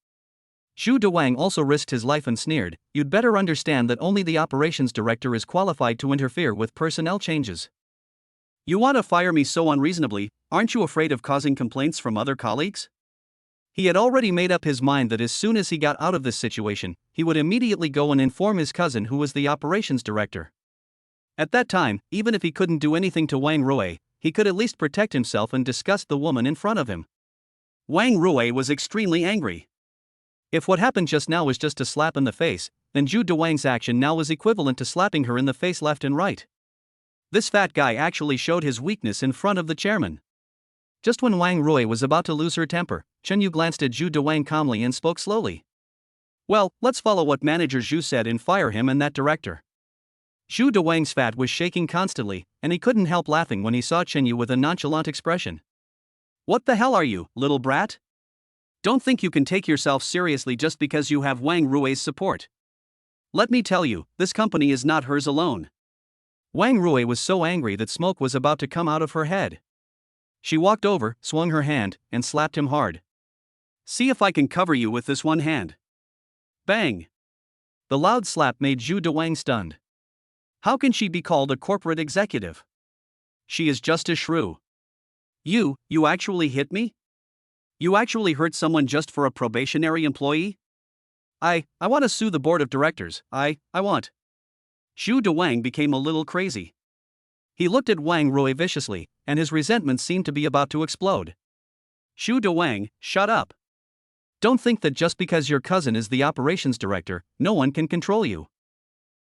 Zhu Dewang also risked his life and sneered, "You'd better understand that only the operations director is qualified to interfere with personnel changes. You want to fire me so unreasonably, aren't you afraid of causing complaints from other colleagues?" He had already made up his mind that as soon as he got out of this situation, he would immediately go and inform his cousin who was the operations director. At that time, even if he couldn't do anything to Wang Rui, he could at least protect himself and disgust the woman in front of him. Wang Rui was extremely angry. If what happened just now was just a slap in the face, then Zhu Dewang's action now was equivalent to slapping her in the face left and right. This fat guy actually showed his weakness in front of the chairman. Just when Wang Rui was about to lose her temper, Chen Yu glanced at Zhu Dewang calmly and spoke slowly. "Well, let's follow what Manager Zhu said and fire him and that director." Zhu Dewang's fat was shaking constantly, and he couldn't help laughing when he saw Chen Yu with a nonchalant expression. "What the hell are you, little brat? Don't think you can take yourself seriously just because you have Wang Rui's support. Let me tell you, this company is not hers alone." Wang Rui was so angry that smoke was about to come out of her head. She walked over, swung her hand, and slapped him hard. "See if I can cover you with this one hand." Bang! The loud slap made Zhu Dewang stunned. How can she be called a corporate executive? She is just a shrew. You actually hit me? You actually hurt someone just for a probationary employee? I want to sue the board of directors, I want. Zhu Dewang became a little crazy. He looked at Wang Rui viciously, and his resentment seemed to be about to explode. "Zhu Dewang, shut up. Don't think that just because your cousin is the operations director, no one can control you.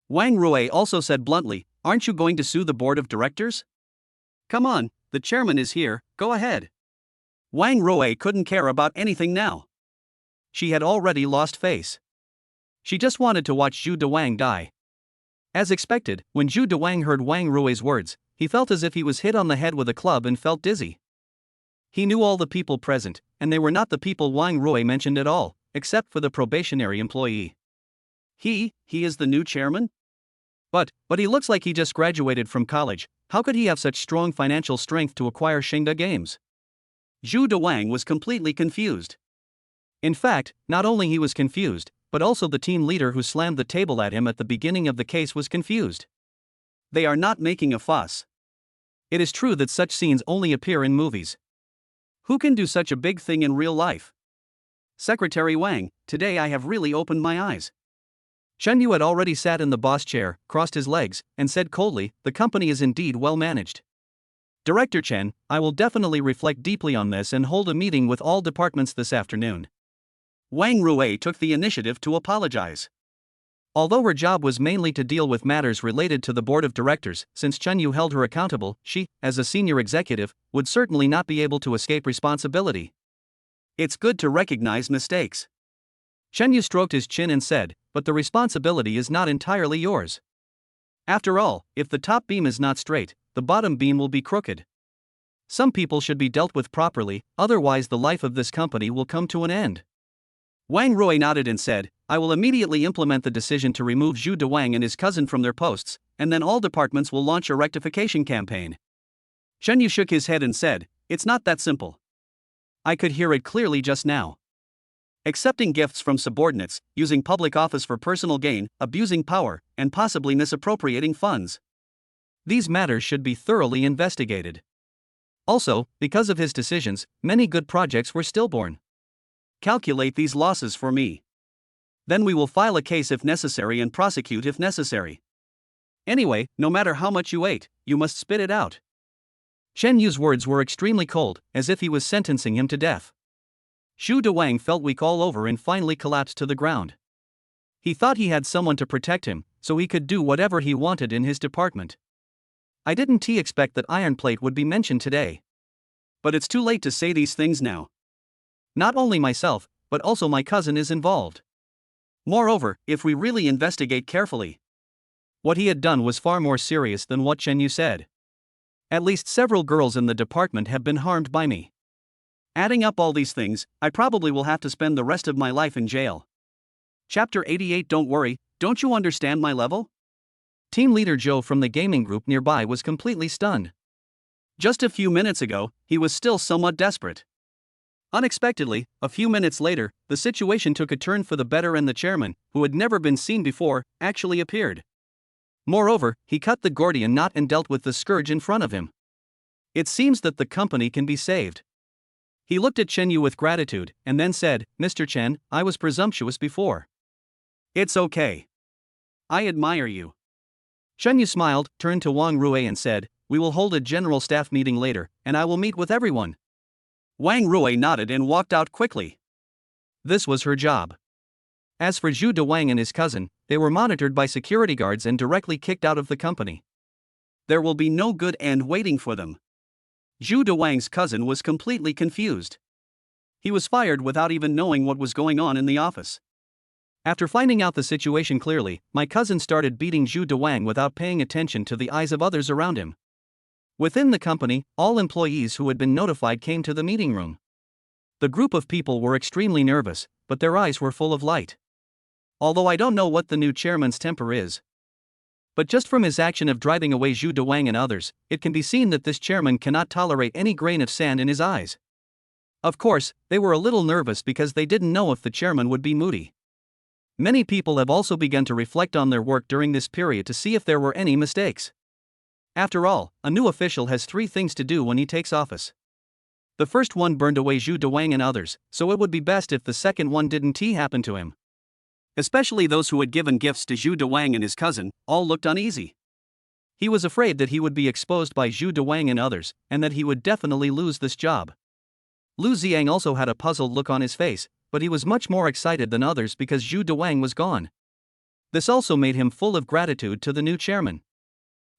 Wang Rui also said bluntly, "Aren't you going to sue the board of directors? Come on, the chairman is here, go ahead." Wang Rui couldn't care about anything now. She had already lost face. She just wanted to watch Zhu Dewang die. As expected, when Zhu Dewang heard Wang Rui's words, he felt as if he was hit on the head with a club and felt dizzy. He knew all the people present, and they were not the people Wang Rui mentioned at all, except for the probationary employee. He is the new chairman? But he looks like he just graduated from college. How could he have such strong financial strength to acquire Shengda Games? Zhu Dewang was completely confused. In fact, not only he was confused, but also the team leader who slammed the table at him at the beginning of the case was confused. They are not making a fuss. It is true that such scenes only appear in movies. Who can do such a big thing in real life? Secretary Wang, today I have really opened my eyes. Chen Yu had already sat in the boss chair, crossed his legs, and said coldly, "The company is indeed well managed. Director Chen, I will definitely reflect deeply on this and hold a meeting with all departments this afternoon." Wang Rui took the initiative to apologize. Although her job was mainly to deal with matters related to the board of directors, since Chen Yu held her accountable, she, as a senior executive, would certainly not be able to escape responsibility. It's good to recognize mistakes. Chen Yu stroked his chin and said, "But the responsibility is not entirely yours. After all, if the top beam is not straight, the bottom beam will be crooked. Some people should be dealt with properly, otherwise the life of this company will come to an end." Wang Rui nodded and said, "I will immediately implement the decision to remove Zhu Dewang and his cousin from their posts, and then all departments will launch a rectification campaign." Chen Yu shook his head and said, "It's not that simple. I could hear it clearly just now. Accepting gifts from subordinates, using public office for personal gain, abusing power, and possibly misappropriating funds. These matters should be thoroughly investigated. Also, because of his decisions, many good projects were stillborn. Calculate these losses for me. Then we will file a case if necessary and prosecute if necessary. Anyway, no matter how much you ate, you must spit it out." Chen Yu's words were extremely cold, as if he was sentencing him to death. Zhu Dewang felt weak all over and finally collapsed to the ground. He thought he had someone to protect him, so he could do whatever he wanted in his department. I didn't expect that iron plate would be mentioned today. But it's too late to say these things now. Not only myself, but also my cousin is involved. Moreover, if we really investigate carefully, what he had done was far more serious than what Chen Yu said. At least several girls in the department have been harmed by me. Adding up all these things, I probably will have to spend the rest of my life in jail. Chapter 88. Don't worry, don't you understand my level? Team leader Joe from the gaming group nearby was completely stunned. Just a few minutes ago, he was still somewhat desperate. Unexpectedly, a few minutes later, the situation took a turn for the better and the chairman, who had never been seen before, actually appeared. Moreover, he cut the Gordian knot and dealt with the scourge in front of him. It seems that the company can be saved. He looked at Chen Yu with gratitude, and then said, "Mr. Chen, I was presumptuous before. It's okay. I admire you." Chen Yu smiled, turned to Wang Rui and said, "We will hold a general staff meeting later, and I will meet with everyone." Wang Rui nodded and walked out quickly. This was her job. As for Zhu Dewang and his cousin, they were monitored by security guards and directly kicked out of the company. There will be no good end waiting for them. Zhu Dewang's cousin was completely confused. He was fired without even knowing what was going on in the office. After finding out the situation clearly, my cousin started beating Zhu Dewang without paying attention to the eyes of others around him. Within the company, all employees who had been notified came to the meeting room. The group of people were extremely nervous, but their eyes were full of light. Although I don't know what the new chairman's temper is, but just from his action of driving away Zhu Dewang and others, it can be seen that this chairman cannot tolerate any grain of sand in his eyes. Of course, they were a little nervous because they didn't know if the chairman would be moody. Many people have also begun to reflect on their work during this period to see if there were any mistakes. After all, a new official has 3 things to do when he takes office. The first one burned away Zhu Dewang and others, so it would be best if the second one didn't happen to him. Especially those who had given gifts to Zhu Dewang and his cousin, all looked uneasy. He was afraid that he would be exposed by Zhu Dewang and others, and that he would definitely lose this job. Lu Ziang also had a puzzled look on his face, but he was much more excited than others because Zhu Dewang was gone. This also made him full of gratitude to the new chairman.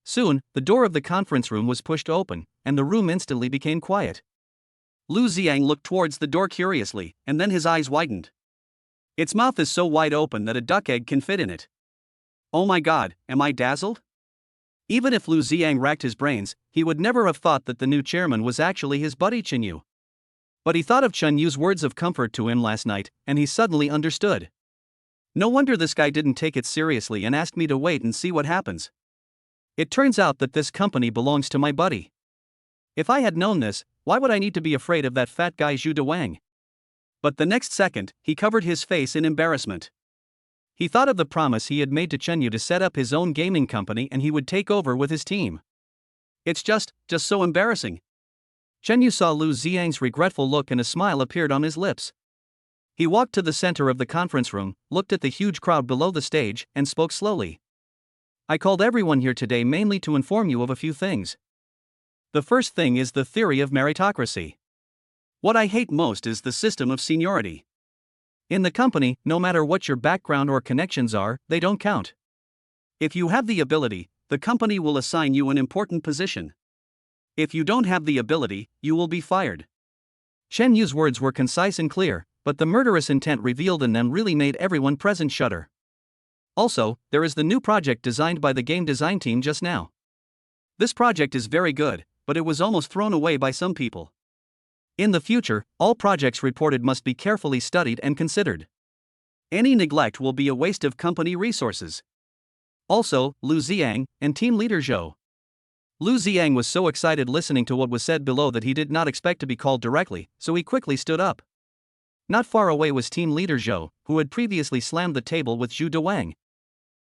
Soon, the door of the conference room was pushed open, and the room instantly became quiet. Lu Ziang looked towards the door curiously, and then his eyes widened. Its mouth is so wide open that a duck egg can fit in it. Oh my god, am I dazzled? Even if Lu Ziang racked his brains, he would never have thought that the new chairman was actually his buddy Chen Yu. But he thought of Chen Yu's words of comfort to him last night, and he suddenly understood. No wonder this guy didn't take it seriously and asked me to wait and see what happens. It turns out that this company belongs to my buddy. If I had known this, why would I need to be afraid of that fat guy Zhu Dewang? But the next second, he covered his face in embarrassment. He thought of the promise he had made to Chen Yu to set up his own gaming company and he would take over with his team. It's just so embarrassing. Chen Yu saw Lu Ziang's regretful look and a smile appeared on his lips. He walked to the center of the conference room, looked at the huge crowd below the stage, and spoke slowly. I called everyone here today mainly to inform you of a few things. The first thing is the theory of meritocracy. What I hate most is the system of seniority. In the company, no matter what your background or connections are, they don't count. If you have the ability, the company will assign you an important position. If you don't have the ability, you will be fired. Chen Yu's words were concise and clear, but the murderous intent revealed in them really made everyone present shudder. Also, there is the new project designed by the game design team just now. This project is very good, but it was almost thrown away by some people. In the future, all projects reported must be carefully studied and considered. Any neglect will be a waste of company resources. Also, Lu Ziang and team leader Zhou. Lu Ziang was so excited listening to what was said below that he did not expect to be called directly, so he quickly stood up. Not far away was team leader Zhou, who had previously slammed the table with Zhu Dewang.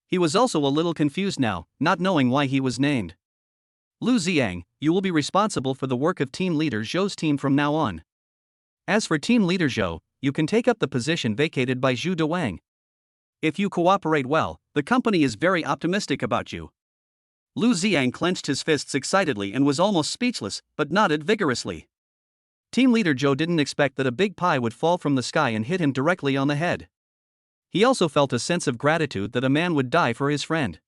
He was also a little confused now, not knowing why he was named. Lu Ziang, you will be responsible for the work of team leader Zhou's team from now on. As for team leader Zhou, you can take up the position vacated by Zhu Dewang. If you cooperate well, the company is very optimistic about you. Lu Ziang clenched his fists excitedly and was almost speechless, but nodded vigorously. Team leader Zhou didn't expect that a big pie would fall from the sky and hit him directly on the head. He also felt a sense of gratitude that a man would die for his friend.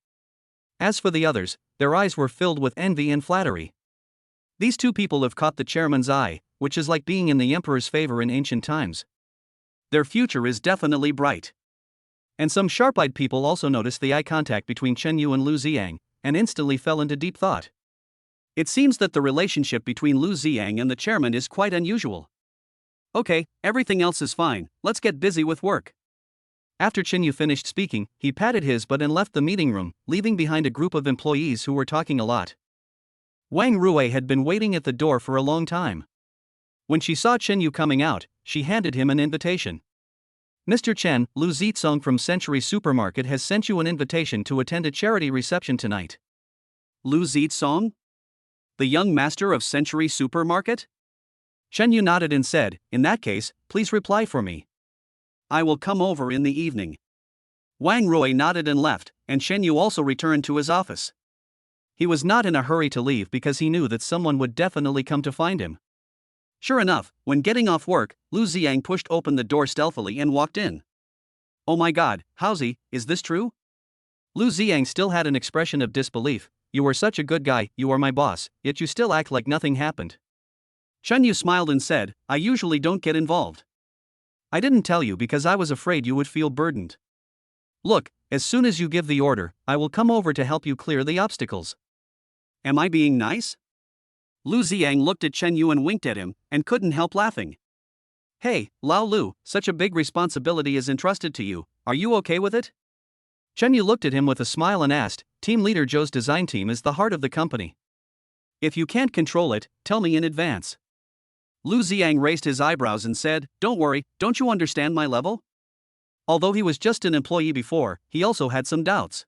As for the others, their eyes were filled with envy and flattery. These two people have caught the chairman's eye, which is like being in the emperor's favor in ancient times. Their future is definitely bright. And some sharp-eyed people also noticed the eye contact between Chen Yu and Lu Ziang, and instantly fell into deep thought. It seems that the relationship between Lu Ziang and the chairman is quite unusual. Okay, everything else is fine, let's get busy with work. After Chen Yu finished speaking, he patted his butt and left the meeting room, leaving behind a group of employees who were talking a lot. Wang Rui had been waiting at the door for a long time. When she saw Chen Yu coming out, she handed him an invitation. Mr. Chen, Lu Zitsong from Century Supermarket has sent you an invitation to attend a charity reception tonight. Lu Zitsong? The young master of Century Supermarket? Chen Yu nodded and said, in that case, please reply for me. I will come over in the evening. Wang Rui nodded and left, and Chen Yu also returned to his office. He was not in a hurry to leave because he knew that someone would definitely come to find him. Sure enough, when getting off work, Lu Ziang pushed open the door stealthily and walked in. Oh my god, Howsy, is this true? Lu Ziang still had an expression of disbelief. You are such a good guy, you are my boss, yet you still act like nothing happened. Chen Yu smiled and said, I usually don't get involved. I didn't tell you because I was afraid you would feel burdened. Look, as soon as you give the order, I will come over to help you clear the obstacles. Am I being nice? Lu Ziang looked at Chen Yu and winked at him, and couldn't help laughing. Hey, Lao Lu, such a big responsibility is entrusted to you, are you okay with it? Chen Yu looked at him with a smile and asked, Team leader Zhou's design team is the heart of the company. If you can't control it, tell me in advance. Lu Ziang raised his eyebrows and said, don't worry, don't you understand my level? Although he was just an employee before, he also had some doubts.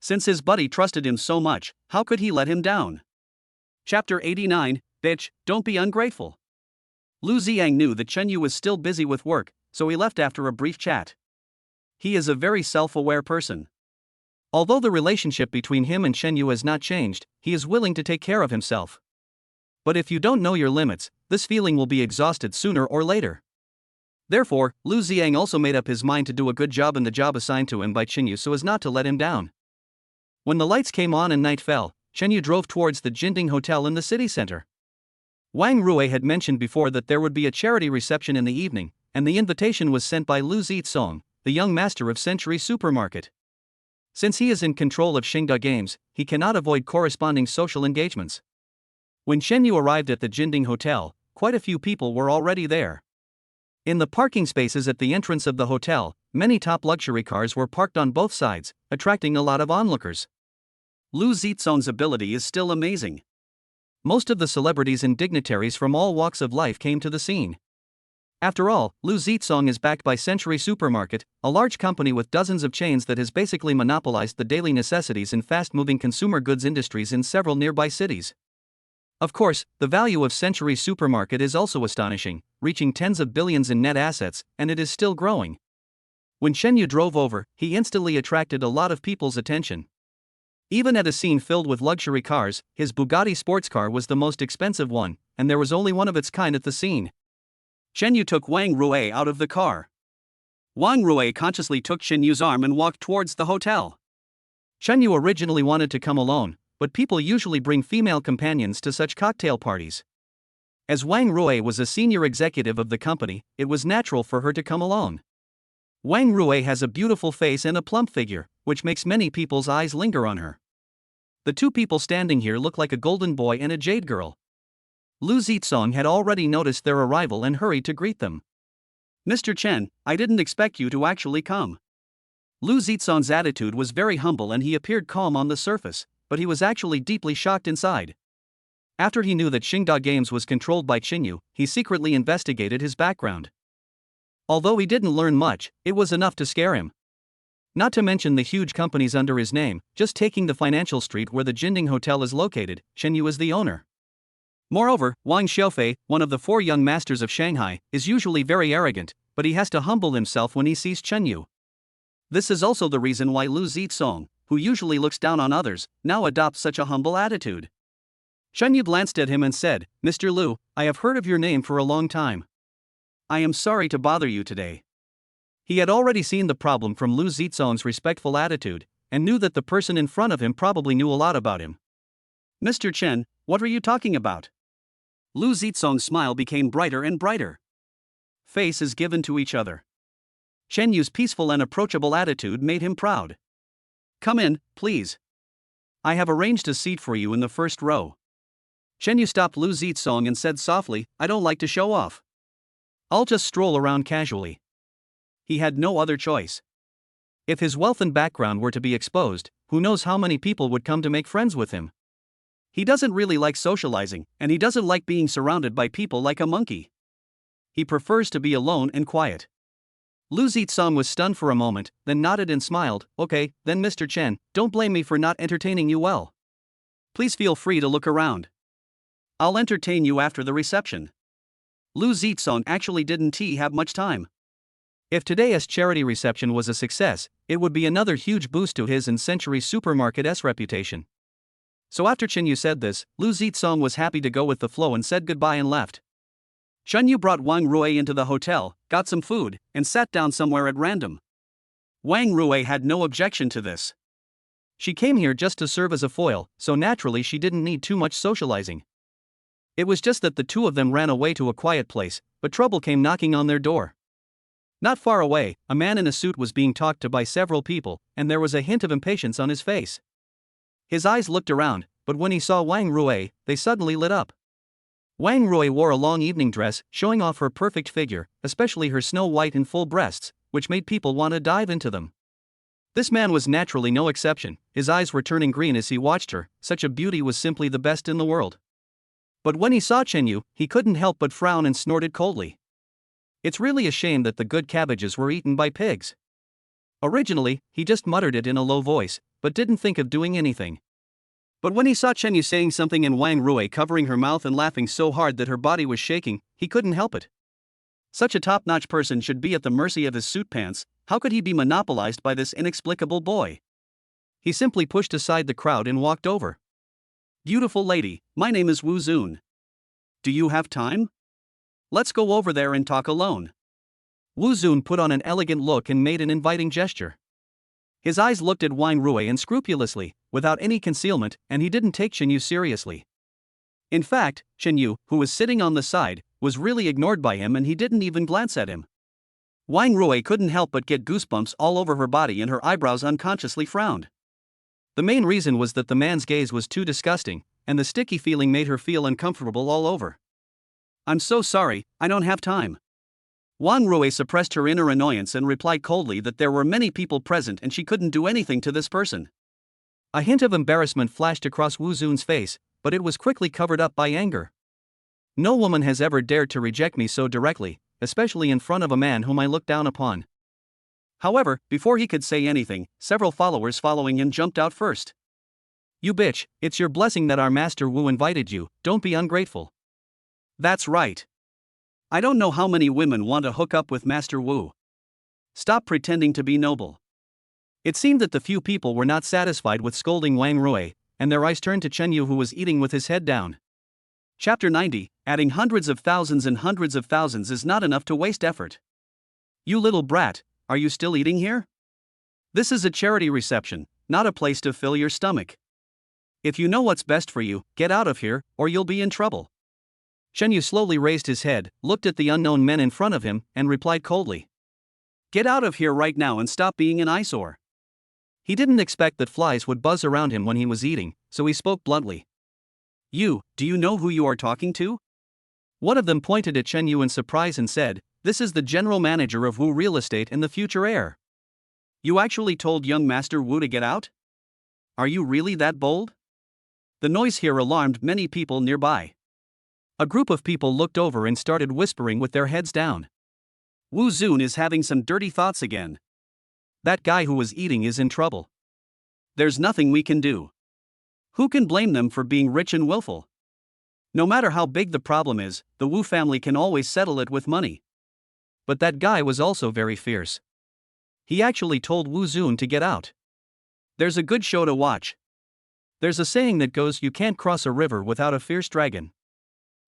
Since his buddy trusted him so much, how could he let him down? Chapter 89, Bitch, don't be ungrateful. Lu Ziang knew that Chen Yu was still busy with work, so he left after a brief chat. He is a very self-aware person. Although the relationship between him and Chen Yu has not changed, he is willing to take care of himself. But if you don't know your limits, this feeling will be exhausted sooner or later. Therefore, Lu Ziang also made up his mind to do a good job in the job assigned to him by Chenyu so as not to let him down. When the lights came on and night fell, Chenyu drove towards the Jinding Hotel in the city center. Wang Rui had mentioned before that there would be a charity reception in the evening, and the invitation was sent by Lu Zitsong, the young master of Century Supermarket. Since he is in control of Xingda Games, he cannot avoid corresponding social engagements. When Chenyu arrived at the Jinding Hotel, quite a few people were already there. In the parking spaces at the entrance of the hotel, many top luxury cars were parked on both sides, attracting a lot of onlookers. Lu Zitsong's ability is still amazing. Most of the celebrities and dignitaries from all walks of life came to the scene. After all, Lu Zitsong is backed by Century Supermarket, a large company with dozens of chains that has basically monopolized the daily necessities and fast-moving consumer goods industries in several nearby cities. Of course, the value of Century Supermarket is also astonishing, reaching tens of billions in net assets, and it is still growing. When Chenyu drove over, he instantly attracted a lot of people's attention. Even at a scene filled with luxury cars, his Bugatti sports car was the most expensive one, and there was only one of its kind at the scene. Chenyu took Wang Rui out of the car. Wang Rui consciously took Chenyu's arm and walked towards the hotel. Chenyu originally wanted to come alone, but people usually bring female companions to such cocktail parties. As Wang Rui was a senior executive of the company, it was natural for her to come alone. Wang Rui has a beautiful face and a plump figure, which makes many people's eyes linger on her. The two people standing here look like a golden boy and a jade girl. Lu Zitsong had already noticed their arrival and hurried to greet them. Mr. Chen, I didn't expect you to actually come. Lu Zitsong's attitude was very humble and he appeared calm on the surface, but he was actually deeply shocked inside. After he knew that Xingda Games was controlled by Chenyu, he secretly investigated his background. Although he didn't learn much, it was enough to scare him. Not to mention the huge companies under his name, just taking the financial street where the Jinding Hotel is located, Chenyu is the owner. Moreover, Wang Xiaofei, one of the four young masters of Shanghai, is usually very arrogant, but he has to humble himself when he sees Chenyu. This is also the reason why Lu Zitsong, who usually looks down on others, now adopts such a humble attitude. Chenyu glanced at him and said, "Mr. Lu, I have heard of your name for a long time. I am sorry to bother you today." He had already seen the problem from Lu Zitsong's respectful attitude, and knew that the person in front of him probably knew a lot about him. Mr. Chen, what are you talking about? Lu Zitsong's smile became brighter and brighter. Faces given to each other. Chenyu's peaceful and approachable attitude made him proud. Come in, please. I have arranged a seat for you in the first row. Chenyu stopped Lu Zitsong and said softly, I don't like to show off. I'll just stroll around casually. He had no other choice. If his wealth and background were to be exposed, who knows how many people would come to make friends with him. He doesn't really like socializing, and he doesn't like being surrounded by people like a monkey. He prefers to be alone and quiet. Lu Zitsong was stunned for a moment, then nodded and smiled. Okay, then Mr. Chen, don't blame me for not entertaining you well. Please feel free to look around. I'll entertain you after the reception. Lu Zitsong actually didn't have much time. If today's charity reception was a success, it would be another huge boost to his and Century Supermarket's reputation. So after Chenyu said this, Lu Zitsong was happy to go with the flow and said goodbye and left. Chenyu brought Wang Rui into the hotel, got some food, and sat down somewhere at random. Wang Rui had no objection to this. She came here just to serve as a foil, so naturally she didn't need too much socializing. It was just that the two of them ran away to a quiet place, but trouble came knocking on their door. Not far away, a man in a suit was being talked to by several people, and there was a hint of impatience on his face. His eyes looked around, but when he saw Wang Rui, they suddenly lit up. Wang Rui wore a long evening dress, showing off her perfect figure, especially her snow white and full breasts, which made people want to dive into them. This man was naturally no exception. His eyes were turning green as he watched her. Such a beauty was simply the best in the world. But when he saw Chenyu, he couldn't help but frown and snorted coldly. It's really a shame that the good cabbages were eaten by pigs. Originally, he just muttered it in a low voice, but didn't think of doing anything. But when he saw Chenyu saying something and Wang Rui covering her mouth and laughing so hard that her body was shaking, he couldn't help it. Such a top-notch person should be at the mercy of his suit pants. How could he be monopolized by this inexplicable boy? He simply pushed aside the crowd and walked over. Beautiful lady, my name is Wu Zun. Do you have time? Let's go over there and talk alone. Wu Zun put on an elegant look and made an inviting gesture. His eyes looked at Wang Rui unscrupulously, without any concealment, and he didn't take Chen Yu seriously. In fact, Chen Yu, who was sitting on the side, was really ignored by him and he didn't even glance at him. Wang Rui couldn't help but get goosebumps all over her body and her eyebrows unconsciously frowned. The main reason was that the man's gaze was too disgusting, and the sticky feeling made her feel uncomfortable all over. "I'm so sorry, I don't have time." Wang Rui suppressed her inner annoyance and replied coldly that there were many people present and she couldn't do anything to this person. A hint of embarrassment flashed across Wu Zun's face, but it was quickly covered up by anger. No woman has ever dared to reject me so directly, especially in front of a man whom I look down upon. However, before he could say anything, several followers following him jumped out first. "You bitch, it's your blessing that our master Wu invited you, don't be ungrateful." "That's right. I don't know how many women want to hook up with Master Wu. Stop pretending to be noble." It seemed that the few people were not satisfied with scolding Wang Rui, and their eyes turned to Chen Yu, who was eating with his head down. Chapter 90, adding hundreds of thousands and hundreds of thousands is not enough to waste effort. "You little brat, are you still eating here? This is a charity reception, not a place to fill your stomach. If you know what's best for you, get out of here, or you'll be in trouble." Chen Yu slowly raised his head, looked at the unknown men in front of him, and replied coldly, "Get out of here right now and stop being an eyesore." He didn't expect that flies would buzz around him when he was eating, so he spoke bluntly. Do you know who you are talking to?" One of them pointed at Chen Yu in surprise and said, "This is the general manager of Wu Real Estate and the future heir." "You actually told young Master Wu to get out? Are you really that bold?" The noise here alarmed many people nearby. A group of people looked over and started whispering with their heads down. "Wu Zun is having some dirty thoughts again. That guy who was eating is in trouble. There's nothing we can do. Who can blame them for being rich and willful? No matter how big the problem is, the Wu family can always settle it with money." But that guy was also very fierce. He actually told Wu Zun to get out. There's a good show to watch. There's a saying that goes, "You can't cross a river without a fierce dragon."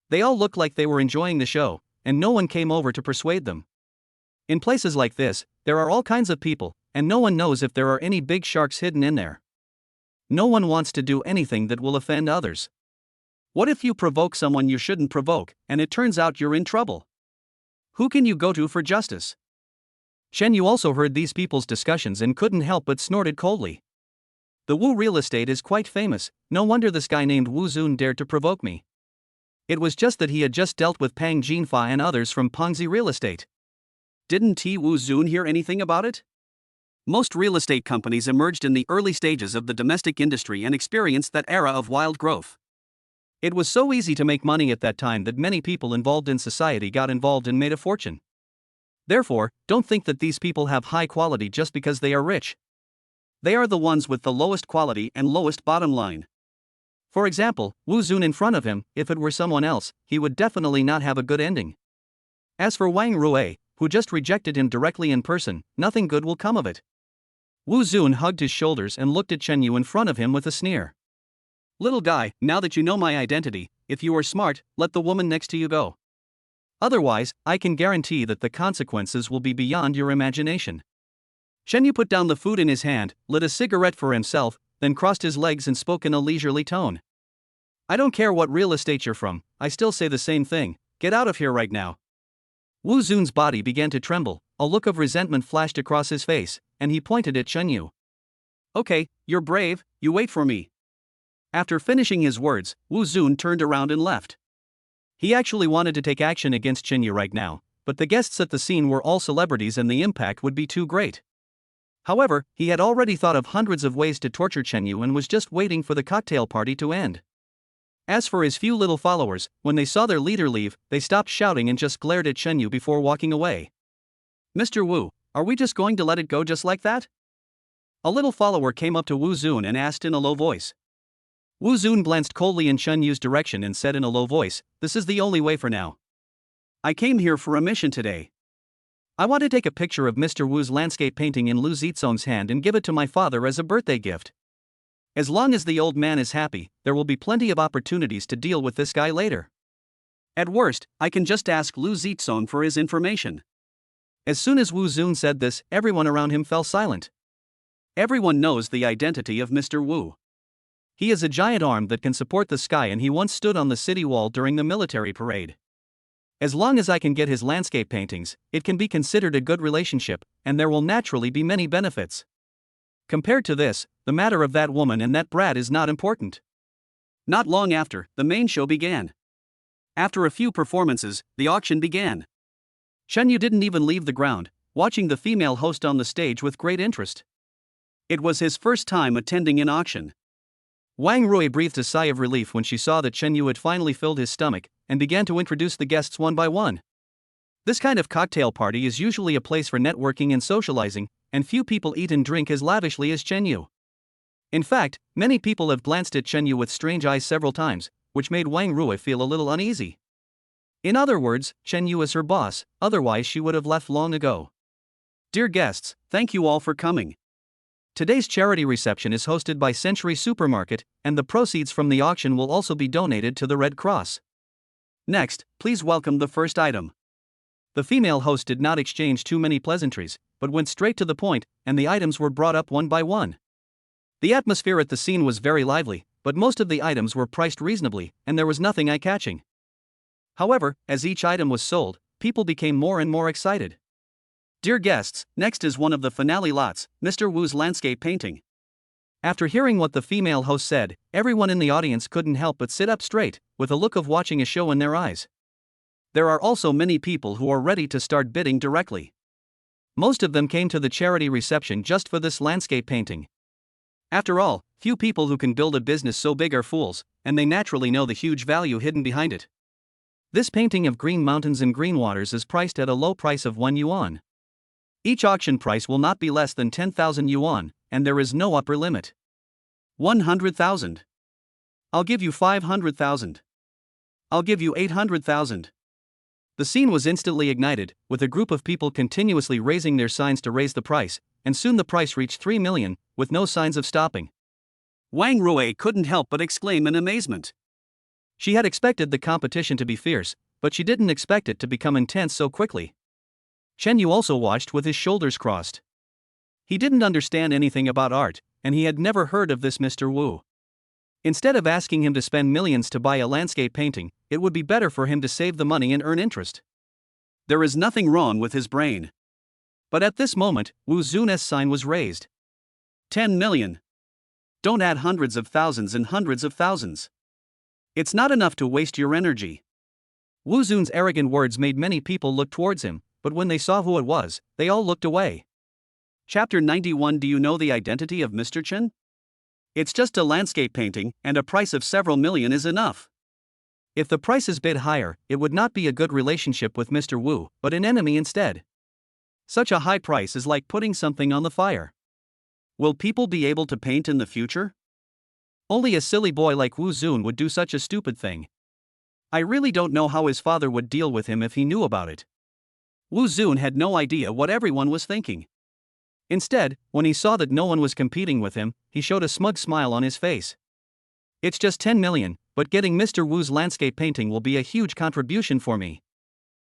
They all looked like they were enjoying the show, and no one came over to persuade them. In places like this, there are all kinds of people, and no one knows if there are any big sharks hidden in there. No one wants to do anything that will offend others. What if you provoke someone you shouldn't provoke, and it turns out you're in trouble? Who can you go to for justice? Chen Yu also heard these people's discussions and couldn't help but snorted coldly. The Wu Real Estate is quite famous, no wonder this guy named Wu Zun dared to provoke me. It was just that he had just dealt with Pang Jinfa and others from Pengzi Real Estate. Didn't Wu Zun hear anything about it? Most real estate companies emerged in the early stages of the domestic industry and experienced that era of wild growth. It was so easy to make money at that time that many people involved in society got involved and made a fortune. Therefore, don't think that these people have high quality just because they are rich. They are the ones with the lowest quality and lowest bottom line. For example, Wu Zun in front of him, if it were someone else, he would definitely not have a good ending. As for Wang Rui, who just rejected him directly in person, nothing good will come of it. Wu Zun hugged his shoulders and looked at Chen Yu in front of him with a sneer. "Little guy, now that you know my identity, if you are smart, let the woman next to you go. Otherwise, I can guarantee that the consequences will be beyond your imagination." Chen Yu put down the food in his hand, lit a cigarette for himself, then crossed his legs and spoke in a leisurely tone. "I don't care what real estate you're from, I still say the same thing, get out of here right now." Wu Zun's body began to tremble, a look of resentment flashed across his face, and he pointed at Chen Yu. "Okay, you're brave, you wait for me." After finishing his words, Wu Zun turned around and left. He actually wanted to take action against Chen Yu right now, but the guests at the scene were all celebrities and the impact would be too great. However, he had already thought of hundreds of ways to torture Chen Yu and was just waiting for the cocktail party to end. As for his few little followers, when they saw their leader leave, they stopped shouting and just glared at Chen Yu before walking away. "Mr. Wu, are we just going to let it go just like that?" A little follower came up to Wu Zun and asked in a low voice. Wu Zun glanced coldly in Chen Yu's direction and said in a low voice, "This is the only way for now. I came here for a mission today. I want to take a picture of Mr. Wu's landscape painting in Lu Zizong's hand and give it to my father as a birthday gift. As long as the old man is happy, there will be plenty of opportunities to deal with this guy later. At worst, I can just ask Lu Zizong for his information. As soon as Wu Zun said this, everyone around him fell silent. Everyone knows the identity of Mr. Wu. He is a giant arm that can support the sky, and he once stood on the city wall during the military parade. As long as I can get his landscape paintings, it can be considered a good relationship, and there will naturally be many benefits. Compared to this, the matter of that woman and that brat is not important. Not long after, the main show began. After a few performances, the auction began. Chen Yu didn't even leave the ground, watching the female host on the stage with great interest. It was his first time attending an auction. Wang Rui breathed a sigh of relief when she saw that Chen Yu had finally filled his stomach, and began to introduce the guests one by one. This kind of cocktail party is usually a place for networking and socializing, and few people eat and drink as lavishly as Chen Yu. In fact, many people have glanced at Chen Yu with strange eyes several times, which made Wang Rui feel a little uneasy. In other words, Chen Yu is her boss, otherwise she would have left long ago. Dear guests, thank you all for coming. Today's charity reception is hosted by Century Supermarket, and the proceeds from the auction will also be donated to the Red Cross. Next, please welcome the first item. The female host did not exchange too many pleasantries, but went straight to the point, and the items were brought up one by one. The atmosphere at the scene was very lively, but most of the items were priced reasonably, and there was nothing eye-catching. However, as each item was sold, people became more and more excited. Dear guests, next is one of the finale lots, Mr. Wu's landscape painting. After hearing what the female host said, everyone in the audience couldn't help but sit up straight, with a look of watching a show in their eyes. There are also many people who are ready to start bidding directly. Most of them came to the charity reception just for this landscape painting. After all, few people who can build a business so big are fools, and they naturally know the huge value hidden behind it. This painting of green mountains and green waters is priced at a low price of 1 yuan. Each auction price will not be less than 10,000 yuan, and there is no upper limit. 100,000. I'll give you 500,000. I'll give you 800,000. The scene was instantly ignited, with a group of people continuously raising their signs to raise the price, and soon the price reached 3 million, with no signs of stopping. Wang Rui couldn't help but exclaim in amazement. She had expected the competition to be fierce, but she didn't expect it to become intense so quickly. Chen Yu also watched with his shoulders crossed. He didn't understand anything about art, and he had never heard of this Mr. Wu. Instead of asking him to spend millions to buy a landscape painting, it would be better for him to save the money and earn interest. There is nothing wrong with his brain. But at this moment, Wu Zun's sign was raised. 10 million. Don't add hundreds of thousands and hundreds of thousands. It's not enough to waste your energy. Wu Zun's arrogant words made many people look towards him, but when they saw who it was, they all looked away. Chapter 91. Do you know the identity of Mr. Chen? It's just a landscape painting, and a price of several million is enough. If the price is bid higher, it would not be a good relationship with Mr. Wu, but an enemy instead. Such a high price is like putting something on the fire. Will people be able to paint in the future? Only a silly boy like Wu Zun would do such a stupid thing. I really don't know how his father would deal with him if he knew about it. Wu Zun had no idea what everyone was thinking. Instead, when he saw that no one was competing with him, he showed a smug smile on his face. It's just 10 million, but getting Mr. Wu's landscape painting will be a huge contribution for me.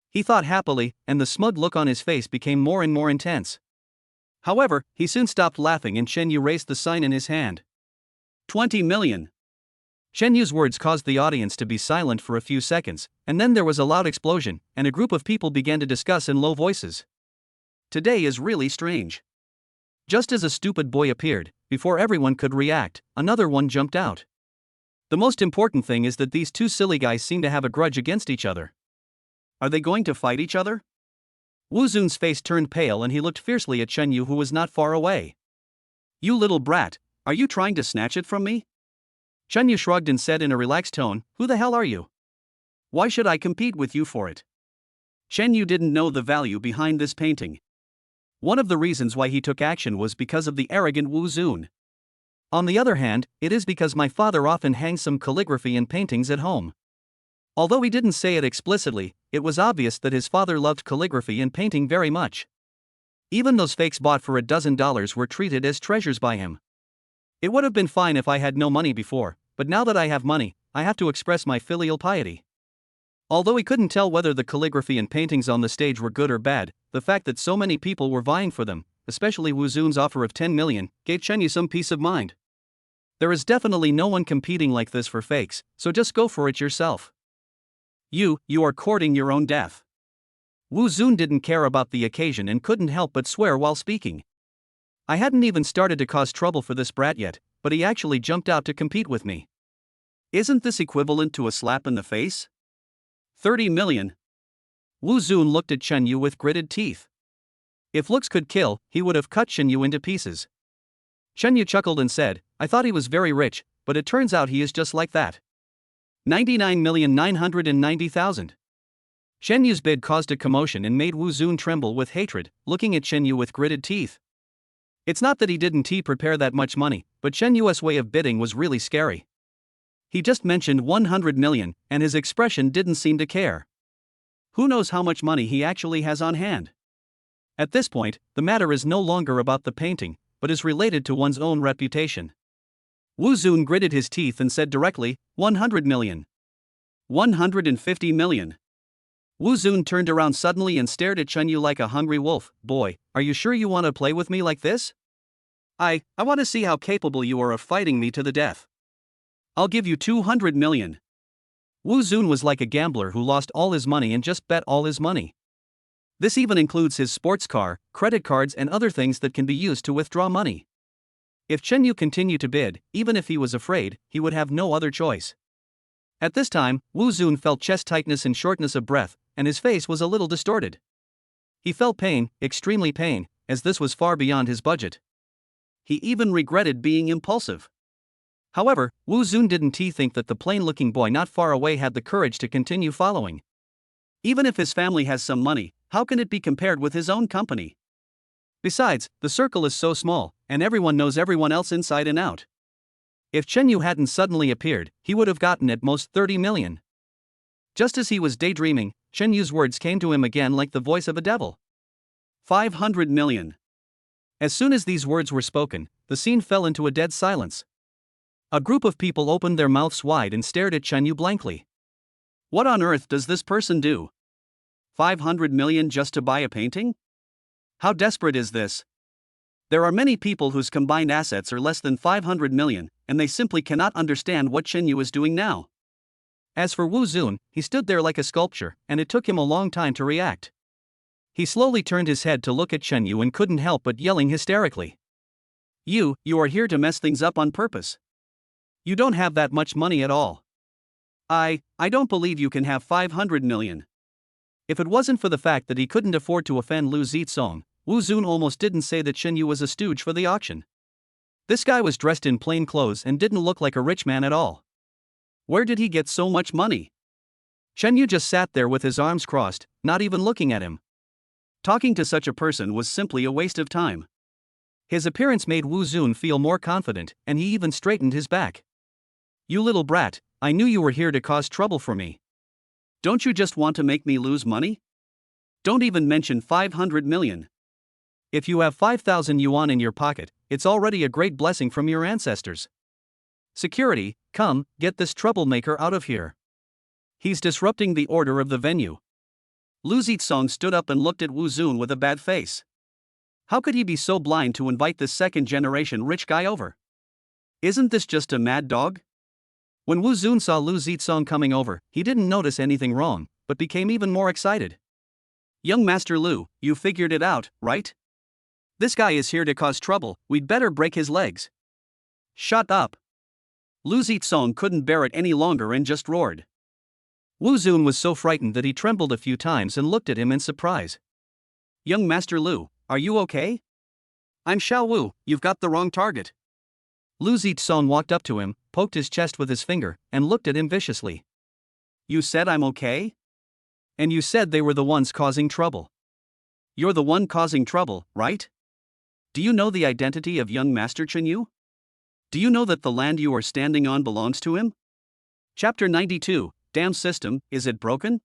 He thought happily, and the smug look on his face became more and more intense. However, he soon stopped laughing and Chen Yu raised the sign in his hand. 20 million. Chen Yu's words caused the audience to be silent for a few seconds, and then there was a loud explosion, and a group of people began to discuss in low voices. Today is really strange. Just as a stupid boy appeared, before everyone could react, another one jumped out. The most important thing is that these two silly guys seem to have a grudge against each other. Are they going to fight each other? Wu Zun's face turned pale and he looked fiercely at Chen Yu, who was not far away. You little brat, are you trying to snatch it from me? Chen Yu shrugged and said in a relaxed tone, "Who the hell are you? Why should I compete with you for it?" Chen Yu didn't know the value behind this painting. One of the reasons why he took action was because of the arrogant Wu Zun. On the other hand, it is because my father often hangs some calligraphy and paintings at home. Although he didn't say it explicitly, it was obvious that his father loved calligraphy and painting very much. Even those fakes bought for $12 were treated as treasures by him. It would have been fine if I had no money before, but now that I have money, I have to express my filial piety. Although he couldn't tell whether the calligraphy and paintings on the stage were good or bad, the fact that so many people were vying for them, especially Wu Zun's offer of 10 million, gave Chen Yu some peace of mind. There is definitely no one competing like this for fakes, so just go for it yourself. You are courting your own death. Wu Zun didn't care about the occasion and couldn't help but swear while speaking. I hadn't even started to cause trouble for this brat yet, but he actually jumped out to compete with me. Isn't this equivalent to a slap in the face? 30 million. Wu Zun looked at Chen Yu with gritted teeth. If looks could kill, he would have cut Chen Yu into pieces. Chen Yu chuckled and said, I thought he was very rich, but it turns out he is just like that. 99,990,000. Chen Yu's bid caused a commotion and made Wu Zun tremble with hatred, looking at Chen Yu with gritted teeth. It's not that he didn't prepare that much money, but Chen Yu's way of bidding was really scary. He just mentioned 100 million, and his expression didn't seem to care. Who knows how much money he actually has on hand? At this point, the matter is no longer about the painting, but is related to one's own reputation. Wu Zun gritted his teeth and said directly, 100 million. 150 million. Wu Zun turned around suddenly and stared at Chen Yu like a hungry wolf. Boy, are you sure you want to play with me like this? I want to see how capable you are of fighting me to the death. I'll give you 200 million. Wu Zun was like a gambler who lost all his money and just bet all his money. This even includes his sports car, credit cards and other things that can be used to withdraw money. If Chen Yu continued to bid, even if he was afraid, he would have no other choice. At this time, Wu Zun felt chest tightness and shortness of breath, and his face was a little distorted. He felt pain, extremely pain, as this was far beyond his budget. He even regretted being impulsive. However, Wu Zun didn't think that the plain-looking boy not far away had the courage to continue following. Even if his family has some money, how can it be compared with his own company? Besides, the circle is so small, and everyone knows everyone else inside and out. If Chen Yu hadn't suddenly appeared, he would have gotten at most 30 million. Just as he was daydreaming, Chen Yu's words came to him again like the voice of a devil. 500 million. As soon as these words were spoken, the scene fell into a dead silence. A group of people opened their mouths wide and stared at Chen Yu blankly. What on earth does this person do? 500 million just to buy a painting? How desperate is this? There are many people whose combined assets are less than 500 million, and they simply cannot understand what Chen Yu is doing now. As for Wu Zun, he stood there like a sculpture, and it took him a long time to react. He slowly turned his head to look at Chen Yu and couldn't help but yelling hysterically. You are here to mess things up on purpose. You don't have that much money at all. I don't believe you can have 500 million. If it wasn't for the fact that he couldn't afford to offend Lu Zitsong, Wu Zun almost didn't say that Chen Yu was a stooge for the auction. This guy was dressed in plain clothes and didn't look like a rich man at all. Where did he get so much money? Chen Yu just sat there with his arms crossed, not even looking at him. Talking to such a person was simply a waste of time. His appearance made Wu Zun feel more confident, and he even straightened his back. You little brat, I knew you were here to cause trouble for me. Don't you just want to make me lose money? Don't even mention 500 million. If you have 5,000 yuan in your pocket, it's already a great blessing from your ancestors. Security, come, get this troublemaker out of here. He's disrupting the order of the venue. Lu Zitsong stood up and looked at Wu Zun with a bad face. How could he be so blind to invite this second-generation rich guy over? Isn't this just a mad dog? When Wu Zun saw Lu Zitsong coming over, he didn't notice anything wrong, but became even more excited. Young Master Lu, you figured it out, right? This guy is here to cause trouble, we'd better break his legs. Shut up. Lu Zitsong couldn't bear it any longer and just roared. Wu Zun was so frightened that he trembled a few times and looked at him in surprise. Young Master Lu, are you okay? I'm Xiao Wu, you've got the wrong target. Lu Zitsong walked up to him, poked his chest with his finger, and looked at him viciously. You said I'm okay? And you said they were the ones causing trouble. You're the one causing trouble, right? Do you know the identity of young Master Chen Yu? Do you know that the land you are standing on belongs to him? Chapter 92, Dam System, is it broken?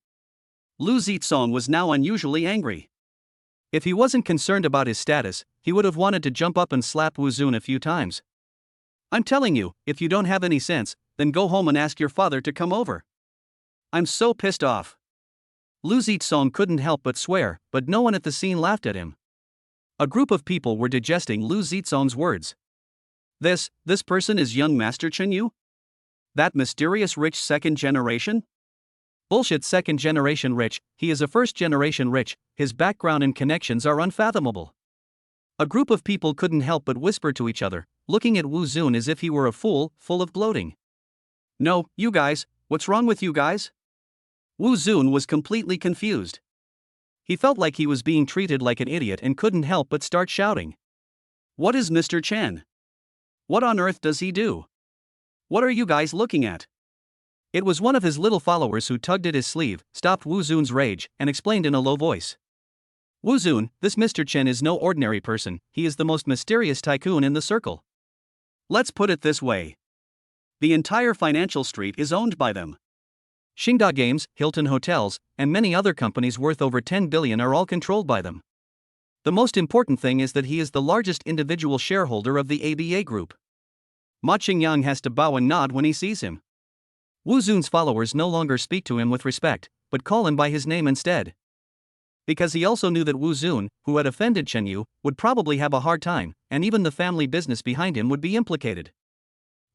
Lu Zitsong was now unusually angry. If he wasn't concerned about his status, he would have wanted to jump up and slap Wu Zun a few times. I'm telling you, if you don't have any sense, then go home and ask your father to come over. I'm so pissed off. Lu Zitsong couldn't help but swear, but no one at the scene laughed at him. A group of people were digesting Lu Zitsong's words. This person is young Master Chen Yu? That mysterious rich second generation? Bullshit, second generation rich, he is a first generation rich, his background and connections are unfathomable. A group of people couldn't help but whisper to each other, looking at Wu Zun as if he were a fool, full of gloating. No, you guys, what's wrong with you guys? Wu Zun was completely confused. He felt like he was being treated like an idiot and couldn't help but start shouting. What is Mr. Chen? What on earth does he do? What are you guys looking at? It was one of his little followers who tugged at his sleeve, stopped Wu Zun's rage, and explained in a low voice. Wu Zun, this Mr. Chen is no ordinary person, he is the most mysterious tycoon in the circle. Let's put it this way. The entire financial street is owned by them. Xingda Games, Hilton Hotels, and many other companies worth over 10 billion are all controlled by them. The most important thing is that he is the largest individual shareholder of the ABA group. Ma Qingyang has to bow and nod when he sees him. Wu Zun's followers no longer speak to him with respect, but call him by his name instead. Because he also knew that Wu Zun, who had offended Chen Yu, would probably have a hard time, and even the family business behind him would be implicated.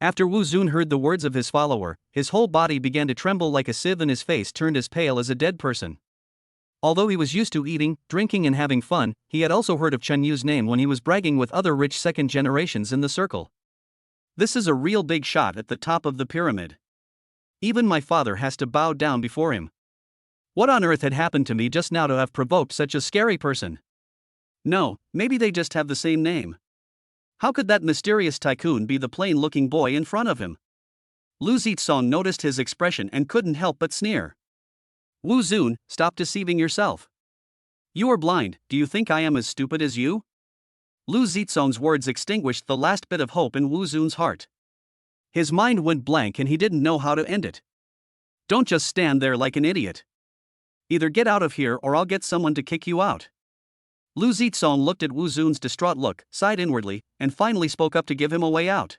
After Wu Zun heard the words of his follower, his whole body began to tremble like a sieve and his face turned as pale as a dead person. Although he was used to eating, drinking and having fun, he had also heard of Chen Yu's name when he was bragging with other rich second generations in the circle. This is a real big shot at the top of the pyramid. Even my father has to bow down before him. What on earth had happened to me just now to have provoked such a scary person? No, maybe they just have the same name. How could that mysterious tycoon be the plain-looking boy in front of him? Lu Zitsong noticed his expression and couldn't help but sneer. Wu Zun, stop deceiving yourself. You are blind, do you think I am as stupid as you? Lu Zitsong's words extinguished the last bit of hope in Wu Zun's heart. His mind went blank and he didn't know how to end it. Don't just stand there like an idiot. Either get out of here or I'll get someone to kick you out. Lu Zitsong looked at Wu Zun's distraught look, sighed inwardly, and finally spoke up to give him a way out.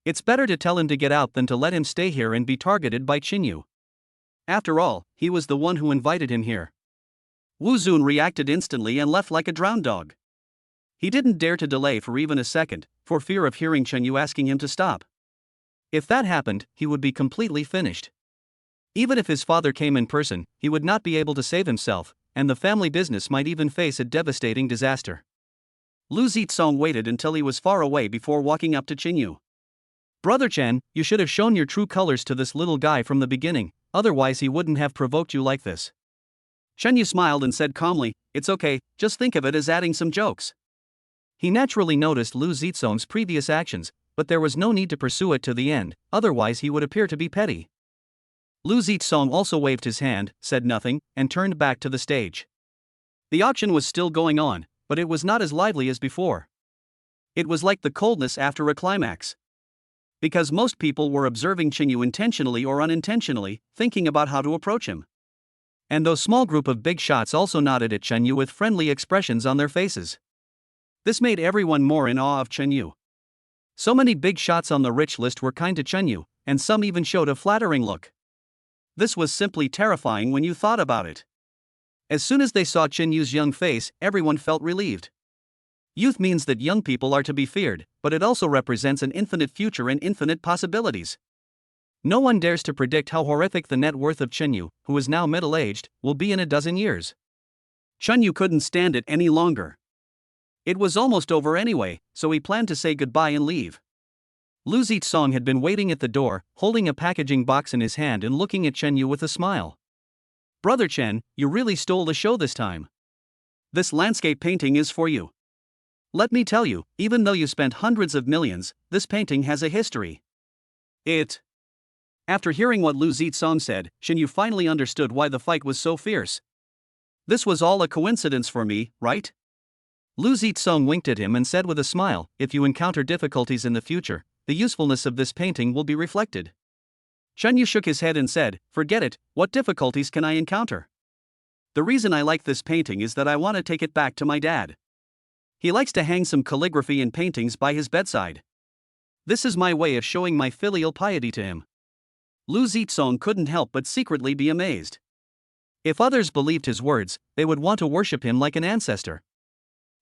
It's better to tell him to get out than to let him stay here and be targeted by Chen Yu. After all, he was the one who invited him here. Wu Zun reacted instantly and left like a drowned dog. He didn't dare to delay for even a second, for fear of hearing Chen Yu asking him to stop. If that happened, he would be completely finished. Even if his father came in person, he would not be able to save himself, and the family business might even face a devastating disaster. Lu Zitsong waited until he was far away before walking up to Chen Yu. Brother Chen, you should have shown your true colors to this little guy from the beginning, otherwise he wouldn't have provoked you like this. Chen Yu smiled and said calmly, it's okay, just think of it as adding some jokes. He naturally noticed Lu Zitsong's previous actions, but there was no need to pursue it to the end, otherwise he would appear to be petty. Lu Zitsong also waved his hand, said nothing, and turned back to the stage. The auction was still going on, but it was not as lively as before. It was like the coldness after a climax. Because most people were observing Chen Yu intentionally or unintentionally, thinking about how to approach him. And those small group of big shots also nodded at Chen Yu with friendly expressions on their faces. This made everyone more in awe of Chen Yu. So many big shots on the rich list were kind to Chen Yu, and some even showed a flattering look. This was simply terrifying when you thought about it. As soon as they saw Chen Yu's young face, everyone felt relieved. Youth means that young people are to be feared, but it also represents an infinite future and infinite possibilities. No one dares to predict how horrific the net worth of Chen Yu, who is now middle-aged, will be in a dozen years. Chen Yu couldn't stand it any longer. It was almost over anyway, so he planned to say goodbye and leave. Lu Zitsong had been waiting at the door, holding a packaging box in his hand and looking at Chen Yu with a smile. Brother Chen, you really stole the show this time. This landscape painting is for you. Let me tell you, even though you spent hundreds of millions, this painting has a history. After hearing what Lu Zitsong said, Chen Yu finally understood why the fight was so fierce. This was all a coincidence for me, right? Lu Zitsong winked at him and said with a smile, if you encounter difficulties in the future, the usefulness of this painting will be reflected. Chen Yu shook his head and said, forget it, what difficulties can I encounter? The reason I like this painting is that I want to take it back to my dad. He likes to hang some calligraphy and paintings by his bedside. This is my way of showing my filial piety to him. Lu Zizong couldn't help but secretly be amazed. If others believed his words, they would want to worship him like an ancestor.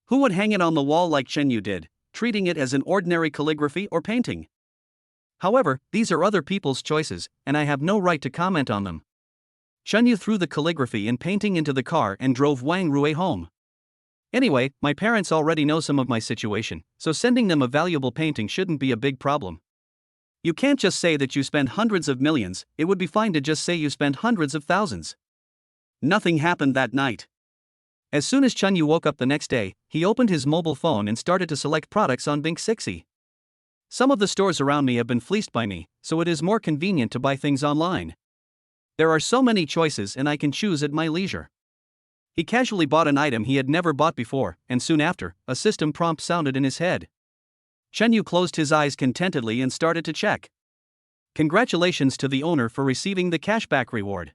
Who would hang it on the wall like Chen Yu did, treating it as an ordinary calligraphy or painting? However, these are other people's choices, and I have no right to comment on them. Chen Yu threw the calligraphy and painting into the car and drove Wang Rui home. Anyway, my parents already know some of my situation, so sending them a valuable painting shouldn't be a big problem. You can't just say that you spend hundreds of millions, it would be fine to just say you spend hundreds of thousands. Nothing happened that night. As soon as Chen Yu woke up the next day, he opened his mobile phone and started to select products on Bing Sixty. Some of the stores around me have been fleeced by me, so it is more convenient to buy things online. There are so many choices and I can choose at my leisure. He casually bought an item he had never bought before, and soon after, a system prompt sounded in his head. Chen Yu closed his eyes contentedly and started to check. Congratulations to the owner for receiving the cashback reward.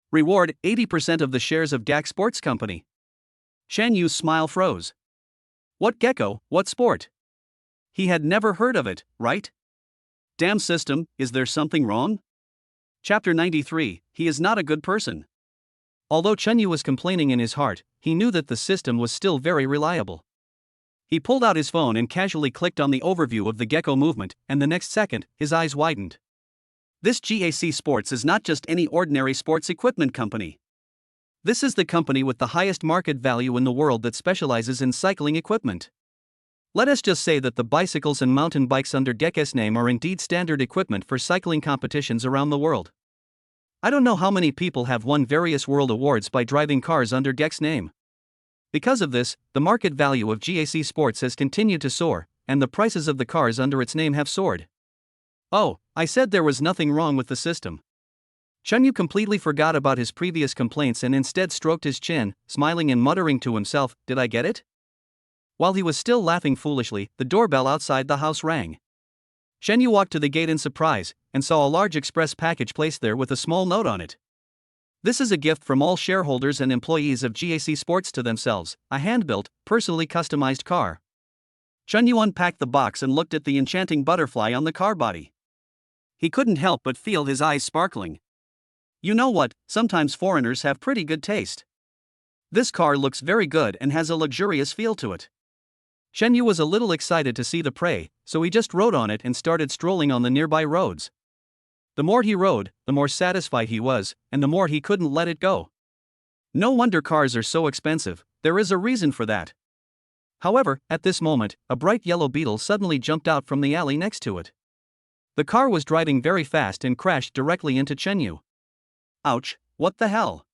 Reward, 80% of the shares of GAC Sports Company. Shan Yu's smile froze. What gecko, what sport? He had never heard of it, right? Damn system, is there something wrong? Chapter 93, he is not a good person. Although Chen Yu was complaining in his heart, he knew that the system was still very reliable. He pulled out his phone and casually clicked on the overview of the gecko movement, and the next second, his eyes widened. This GAC Sports is not just any ordinary sports equipment company. This is the company with the highest market value in the world that specializes in cycling equipment. Let us just say that the bicycles and mountain bikes under GAC's name are indeed standard equipment for cycling competitions around the world. I don't know how many people have won various world awards by driving cars under GAC's name. Because of this, the market value of GAC Sports has continued to soar, and the prices of the cars under its name have soared. Oh, I said there was nothing wrong with the system. Chen Yu completely forgot about his previous complaints and instead stroked his chin, smiling and muttering to himself, "Did I get it?" While he was still laughing foolishly, the doorbell outside the house rang. Shen Yu walked to the gate in surprise, and saw a large express package placed there with a small note on it. This is a gift from all shareholders and employees of GAC Sports to themselves, a hand-built, personally customized car. Chen Yu unpacked the box and looked at the enchanting butterfly on the car body. He couldn't help but feel his eyes sparkling. You know what, sometimes foreigners have pretty good taste. This car looks very good and has a luxurious feel to it. Shen Yu was a little excited to see the prey, so he just rode on it and started strolling on the nearby roads. The more he rode, the more satisfied he was, and the more he couldn't let it go. No wonder cars are so expensive, there is a reason for that. However, at this moment, a bright yellow beetle suddenly jumped out from the alley next to it. The car was driving very fast and crashed directly into Chen Yu. Ouch, what the hell?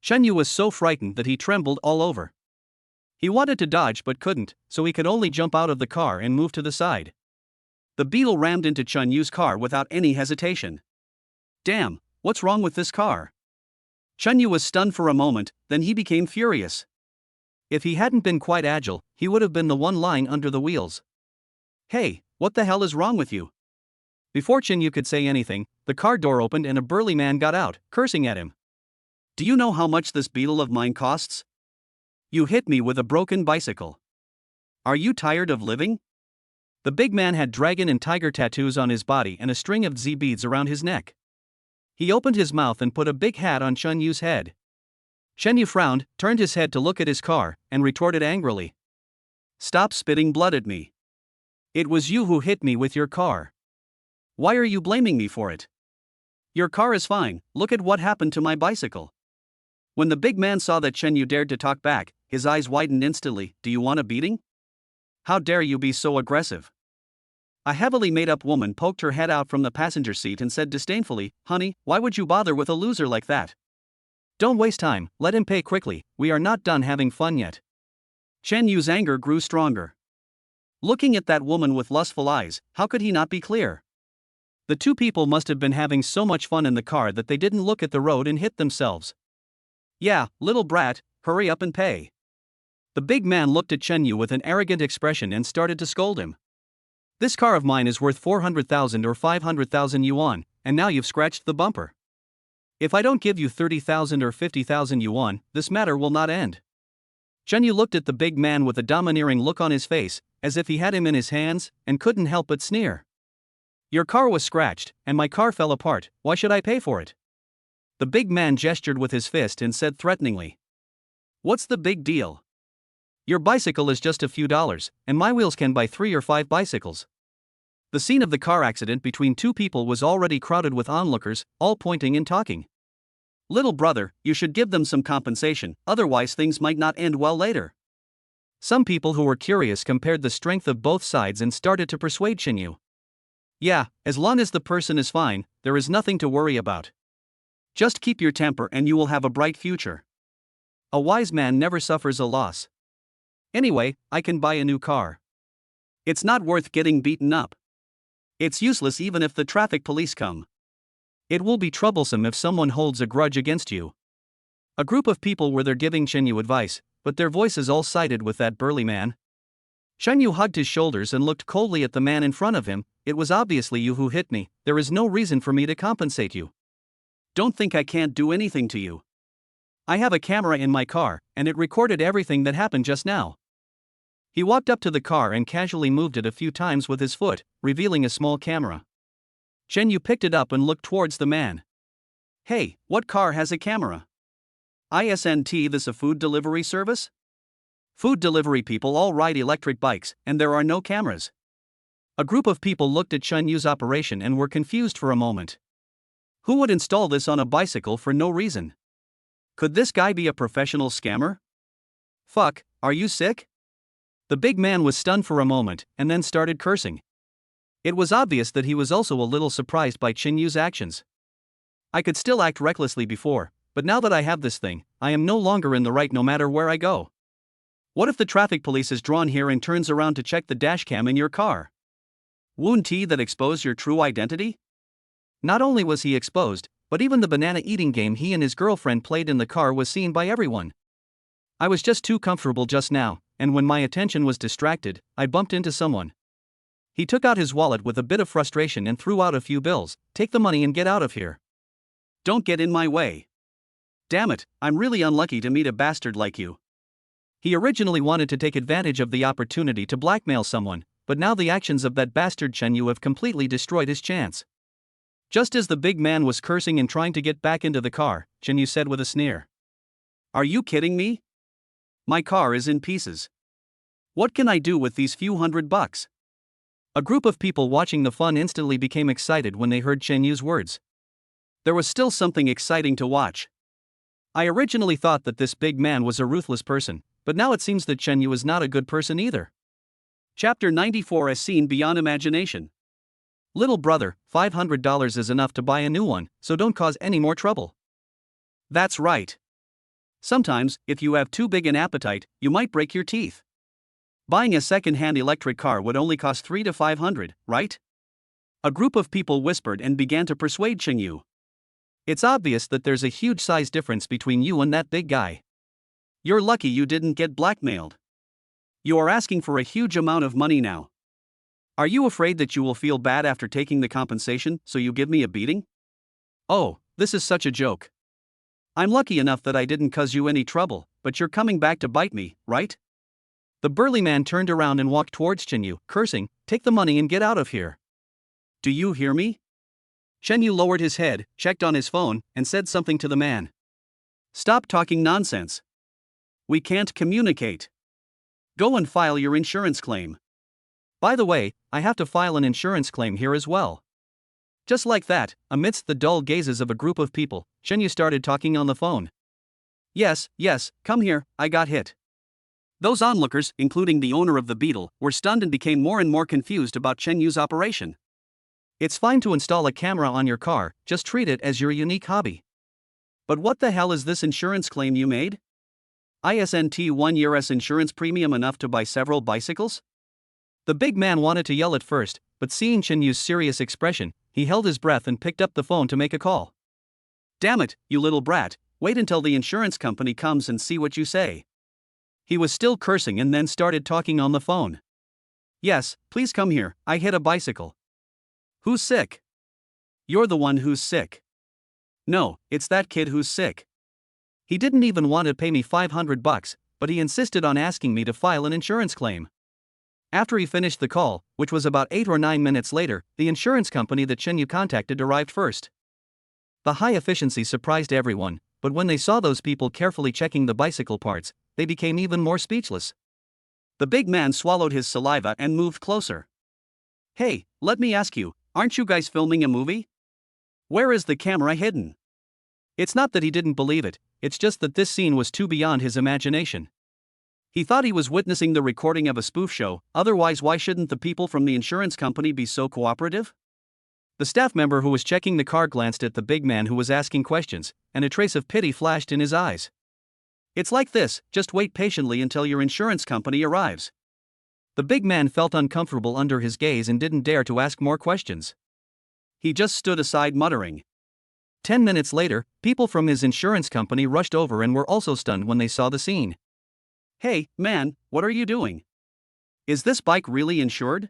Chen Yu was so frightened that he trembled all over. He wanted to dodge but couldn't, so he could only jump out of the car and move to the side. The beetle rammed into Chen Yu's car without any hesitation. Damn, what's wrong with this car? Chen Yu was stunned for a moment, then he became furious. If he hadn't been quite agile, he would have been the one lying under the wheels. Hey, what the hell is wrong with you? Before Chen Yu could say anything, the car door opened and a burly man got out, cursing at him. Do you know how much this beetle of mine costs? You hit me with a broken bicycle. Are you tired of living? The big man had dragon and tiger tattoos on his body and a string of Z beads around his neck. He opened his mouth and put a big hat on Chen Yu's head. Chen Yu frowned, turned his head to look at his car, and retorted angrily. Stop spitting blood at me. It was you who hit me with your car. Why are you blaming me for it? Your car is fine, look at what happened to my bicycle. When the big man saw that Chen Yu dared to talk back, his eyes widened instantly. Do you want a beating? How dare you be so aggressive? A heavily made-up woman poked her head out from the passenger seat and said disdainfully, Honey, why would you bother with a loser like that? Don't waste time, let him pay quickly, we are not done having fun yet. Chen Yu's anger grew stronger. Looking at that woman with lustful eyes, how could he not be clear? The two people must have been having so much fun in the car that they didn't look at the road and hit themselves. Yeah, little brat, hurry up and pay. The big man looked at Chen Yu with an arrogant expression and started to scold him. This car of mine is worth 400,000 or 500,000 yuan, and now you've scratched the bumper. If I don't give you 30,000 or 50,000 yuan, this matter will not end. Chen Yu looked at the big man with a domineering look on his face, as if he had him in his hands, and couldn't help but sneer. Your car was scratched, and my car fell apart. Why should I pay for it? The big man gestured with his fist and said threateningly. What's the big deal? Your bicycle is just a few dollars, and my wheels can buy 3 or 5 bicycles. The scene of the car accident between two people was already crowded with onlookers, all pointing and talking. Little brother, you should give them some compensation, otherwise things might not end well later. Some people who were curious compared the strength of both sides and started to persuade Shinyu. Yeah, as long as the person is fine, there is nothing to worry about. Just keep your temper and you will have a bright future. A wise man never suffers a loss. Anyway, I can buy a new car. It's not worth getting beaten up. It's useless even if the traffic police come. It will be troublesome if someone holds a grudge against you. A group of people were there giving Shinyu advice, but their voices all sided with that burly man. Shinyu hugged his shoulders and looked coldly at the man in front of him. It was obviously you who hit me. There is no reason for me to compensate you. Don't think I can't do anything to you. I have a camera in my car, and it recorded everything that happened just now. He walked up to the car and casually moved it a few times with his foot, revealing a small camera. Shinyu picked it up and looked towards the man. Hey, what car has a camera? Isn't this a food delivery service? Food delivery people all ride electric bikes, and there are no cameras. A group of people looked at Shinyu's operation and were confused for a moment. Who would install this on a bicycle for no reason? Could this guy be a professional scammer? Fuck, are you sick? The big man was stunned for a moment, and then started cursing. It was obvious that he was also a little surprised by Shinyu's actions. I could still act recklessly before, but now that I have this thing, I am no longer in the right no matter where I go. What if the traffic police is drawn here and turns around to check the dashcam in your car? Won't that expose your true identity? Not only was he exposed, but even the banana eating game he and his girlfriend played in the car was seen by everyone. I was just too comfortable just now, and when my attention was distracted, I bumped into someone. He took out his wallet with a bit of frustration and threw out a few bills. Take the money and get out of here. Don't get in my way. Damn it, I'm really unlucky to meet a bastard like you. He originally wanted to take advantage of the opportunity to blackmail someone, but now the actions of that bastard Shinyu have completely destroyed his chance. Just as the big man was cursing and trying to get back into the car, Shinyu said with a sneer. Are you kidding me? My car is in pieces. What can I do with these few $100? A group of people watching the fun instantly became excited when they heard Shinyu's words. There was still something exciting to watch. I originally thought that this big man was a ruthless person, but now it seems that Shinyu is not a good person either. Chapter 94 As Seen Beyond Imagination. Little brother, $500 is enough to buy a new one, so don't cause any more trouble. That's right. Sometimes, if you have too big an appetite, you might break your teeth. Buying a second-hand electric car would only cost $300 to $500, right? A group of people whispered and began to persuade Shinyu. It's obvious that there's a huge size difference between you and that big guy. You're lucky you didn't get blackmailed. You are asking for a huge amount of money now. Are you afraid that you will feel bad after taking the compensation, so you give me a beating? Oh, this is such a joke. I'm lucky enough that I didn't cause you any trouble, but you're coming back to bite me, right? The burly man turned around and walked towards Shinyu, cursing, Take the money and get out of here. Do you hear me? Shinyu lowered his head, checked on his phone, and said something to the man. Stop talking nonsense. We can't communicate. Go and file your insurance claim. By the way, I have to file an insurance claim here as well. Just like that, amidst the dull gazes of a group of people, Shinyu started talking on the phone. Yes, come here, I got hit. Those onlookers, including the owner of the Beetle, were stunned and became more and more confused about Shinyu's operation. It's fine to install a camera on your car, just treat it as your unique hobby. But what the hell is this insurance claim you made? Isn't 1 year's insurance premium enough to buy several bicycles? The big man wanted to yell at first, but seeing Shinyu's serious expression, he held his breath and picked up the phone to make a call. Damn it, you little brat, wait until the insurance company comes and see what you say. He was still cursing and then started talking on the phone. Yes, please come here, I hit a bicycle. Who's sick? You're the one who's sick. No, it's that kid who's sick. He didn't even want to pay me $500, but he insisted on asking me to file an insurance claim. After he finished the call, which was about 8 or 9 minutes later, the insurance company that Chen Yu contacted arrived first. The high efficiency surprised everyone, but when they saw those people carefully checking the bicycle parts, they became even more speechless. The big man swallowed his saliva and moved closer. Hey, let me ask you, aren't you guys filming a movie? Where is the camera hidden? It's not that he didn't believe it, it's just that this scene was too beyond his imagination. He thought he was witnessing the recording of a spoof show, otherwise why shouldn't the people from the insurance company be so cooperative? The staff member who was checking the car glanced at the big man who was asking questions, and a trace of pity flashed in his eyes. It's like this, just wait patiently until your insurance company arrives. The big man felt uncomfortable under his gaze and didn't dare to ask more questions. He just stood aside muttering. 10 minutes later, people from his insurance company rushed over and were also stunned when they saw the scene. Hey, man, what are you doing? Is this bike really insured?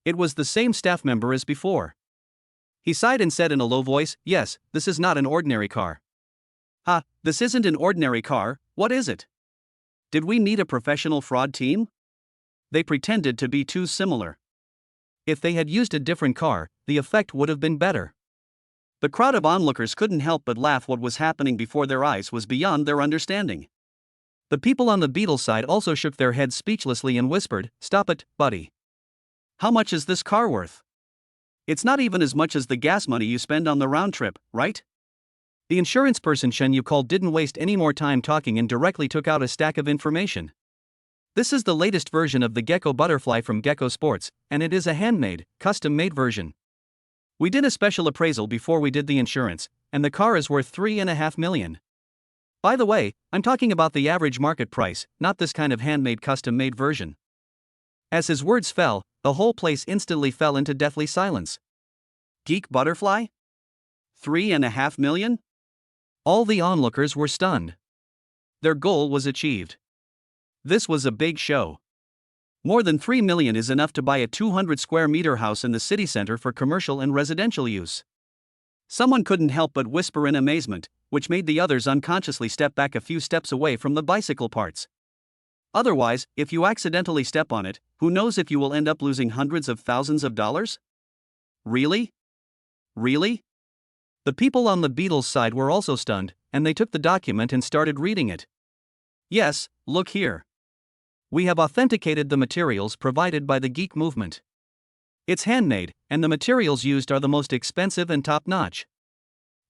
It was the same staff member as before. He sighed and said in a low voice, "Yes, this is not an ordinary car." This isn't an ordinary car, what is it? Did we need a professional fraud team? They pretended to be too similar. If they had used a different car, the effect would have been better. The crowd of onlookers couldn't help but laugh. What was happening before their eyes was beyond their understanding. The people on the Beatles side also shook their heads speechlessly and whispered, "Stop it, buddy. How much is this car worth? It's not even as much as the gas money you spend on the round trip, right?" The insurance person Chen Yu called didn't waste any more time talking and directly took out a stack of information. This is the latest version of the Gecko Butterfly from Gecko Sports, and it is a handmade, custom-made version. We did a special appraisal before we did the insurance, and the car is worth $3.5 million. By the way, I'm talking about the average market price, not this kind of handmade custom-made version. As his words fell, the whole place instantly fell into deathly silence. Geek Butterfly? $3.5 million? All the onlookers were stunned. Their goal was achieved. This was a big show. More than $3 million is enough to buy a 200 square meter house in the city center for commercial and residential use. Someone couldn't help but whisper in amazement, which made the others unconsciously step back a few steps away from the bicycle parts. Otherwise, if you accidentally step on it, who knows if you will end up losing hundreds of thousands of dollars? Really? Really? The people on the Beatles side were also stunned, and they took the document and started reading it. Yes, look here. We have authenticated the materials provided by the geek movement. It's handmade, and the materials used are the most expensive and top-notch.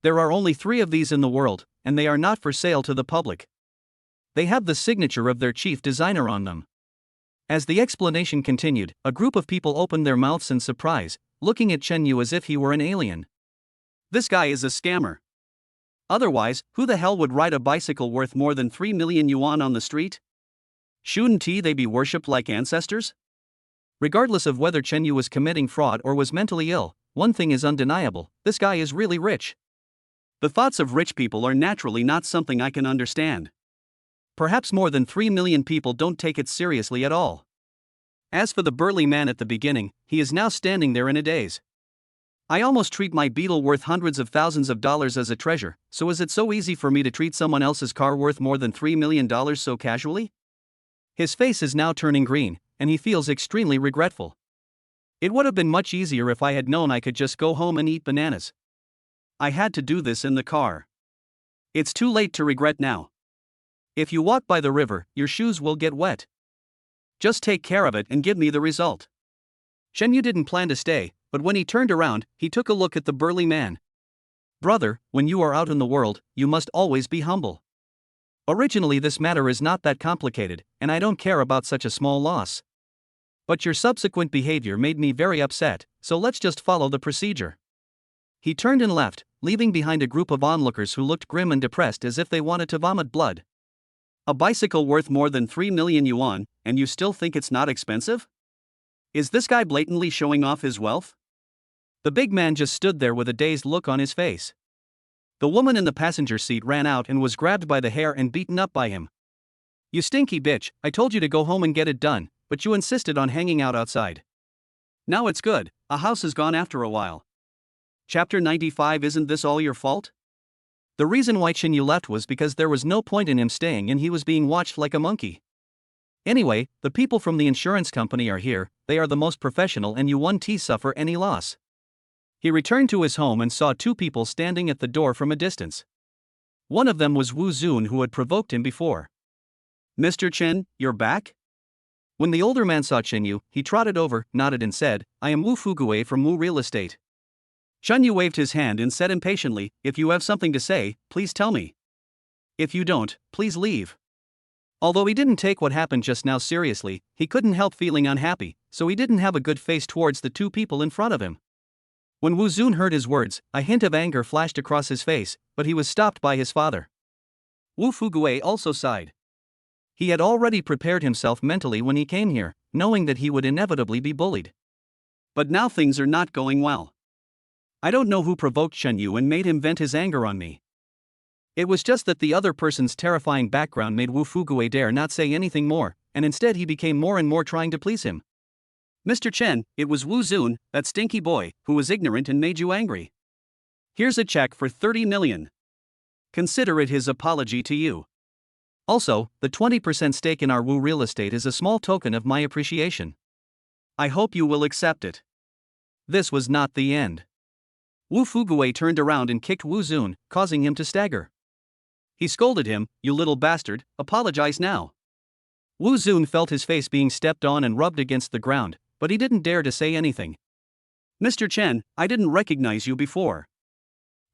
There are only 3 of these in the world, and they are not for sale to the public. They have the signature of their chief designer on them. As the explanation continued, a group of people opened their mouths in surprise, looking at Chen Yu as if he were an alien. This guy is a scammer. Otherwise, who the hell would ride a bicycle worth more than 3 million yuan on the street? Shouldn't they be worshipped like ancestors? Regardless of whether Chen Yu was committing fraud or was mentally ill, one thing is undeniable: this guy is really rich. The thoughts of rich people are naturally not something I can understand. Perhaps more than 3 million people don't take it seriously at all. As for the burly man at the beginning, he is now standing there in a daze. I almost treat my Beetle worth hundreds of thousands of dollars as a treasure, so is it so easy for me to treat someone else's car worth more than $3 million so casually? His face is now turning green, and he feels extremely regretful. It would have been much easier if I had known I could just go home and eat bananas. I had to do this in the car. It's too late to regret now. If you walk by the river, your shoes will get wet. Just take care of it and give me the result. Chen Yu didn't plan to stay, but when he turned around, he took a look at the burly man. "Brother, when you are out in the world, you must always be humble. Originally this matter is not that complicated, and I don't care about such a small loss. But your subsequent behavior made me very upset, so let's just follow the procedure." He turned and left, leaving behind a group of onlookers who looked grim and depressed as if they wanted to vomit blood. A bicycle worth more than 3 million yuan, and you still think it's not expensive? Is this guy blatantly showing off his wealth? The big man just stood there with a dazed look on his face. The woman in the passenger seat ran out and was grabbed by the hair and beaten up by him. "You stinky bitch, I told you to go home and get it done, but you insisted on hanging out outside. Now it's good, a house is gone after a while. Chapter 95. Isn't this all your fault?" The reason why Chen Yu left was because there was no point in him staying and he was being watched like a monkey. Anyway, the people from the insurance company are here, they are the most professional and you won't suffer any loss. He returned to his home and saw two people standing at the door from a distance. One of them was Wu Zun, who had provoked him before. Mr. Chen, you're back? When the older man saw Chen Yu, he trotted over, nodded and said, I am Wu Fuguwei from Wu Real Estate. Chen Yu waved his hand and said impatiently, if you have something to say, please tell me. If you don't, please leave. Although he didn't take what happened just now seriously, he couldn't help feeling unhappy, so he didn't have a good face towards the two people in front of him. When Wu Zun heard his words, a hint of anger flashed across his face, but he was stopped by his father. Wu Fuguwei also sighed. He had already prepared himself mentally when he came here, knowing that he would inevitably be bullied. But now things are not going well. I don't know who provoked Chen Yu and made him vent his anger on me. It was just that the other person's terrifying background made Wu Fuguwei dare not say anything more, and instead he became more and more trying to please him. Mr. Chen, it was Wu Zun, that stinky boy, who was ignorant and made you angry. Here's a check for 30 million. Consider it his apology to you. Also, the 20% stake in our Wu Real Estate is a small token of my appreciation. I hope you will accept it. This was not the end. Wu Fuguwei turned around and kicked Wu Zun, causing him to stagger. He scolded him, you little bastard, apologize now. Wu Zun felt his face being stepped on and rubbed against the ground, but he didn't dare to say anything. Mr. Chen, I didn't recognize you before.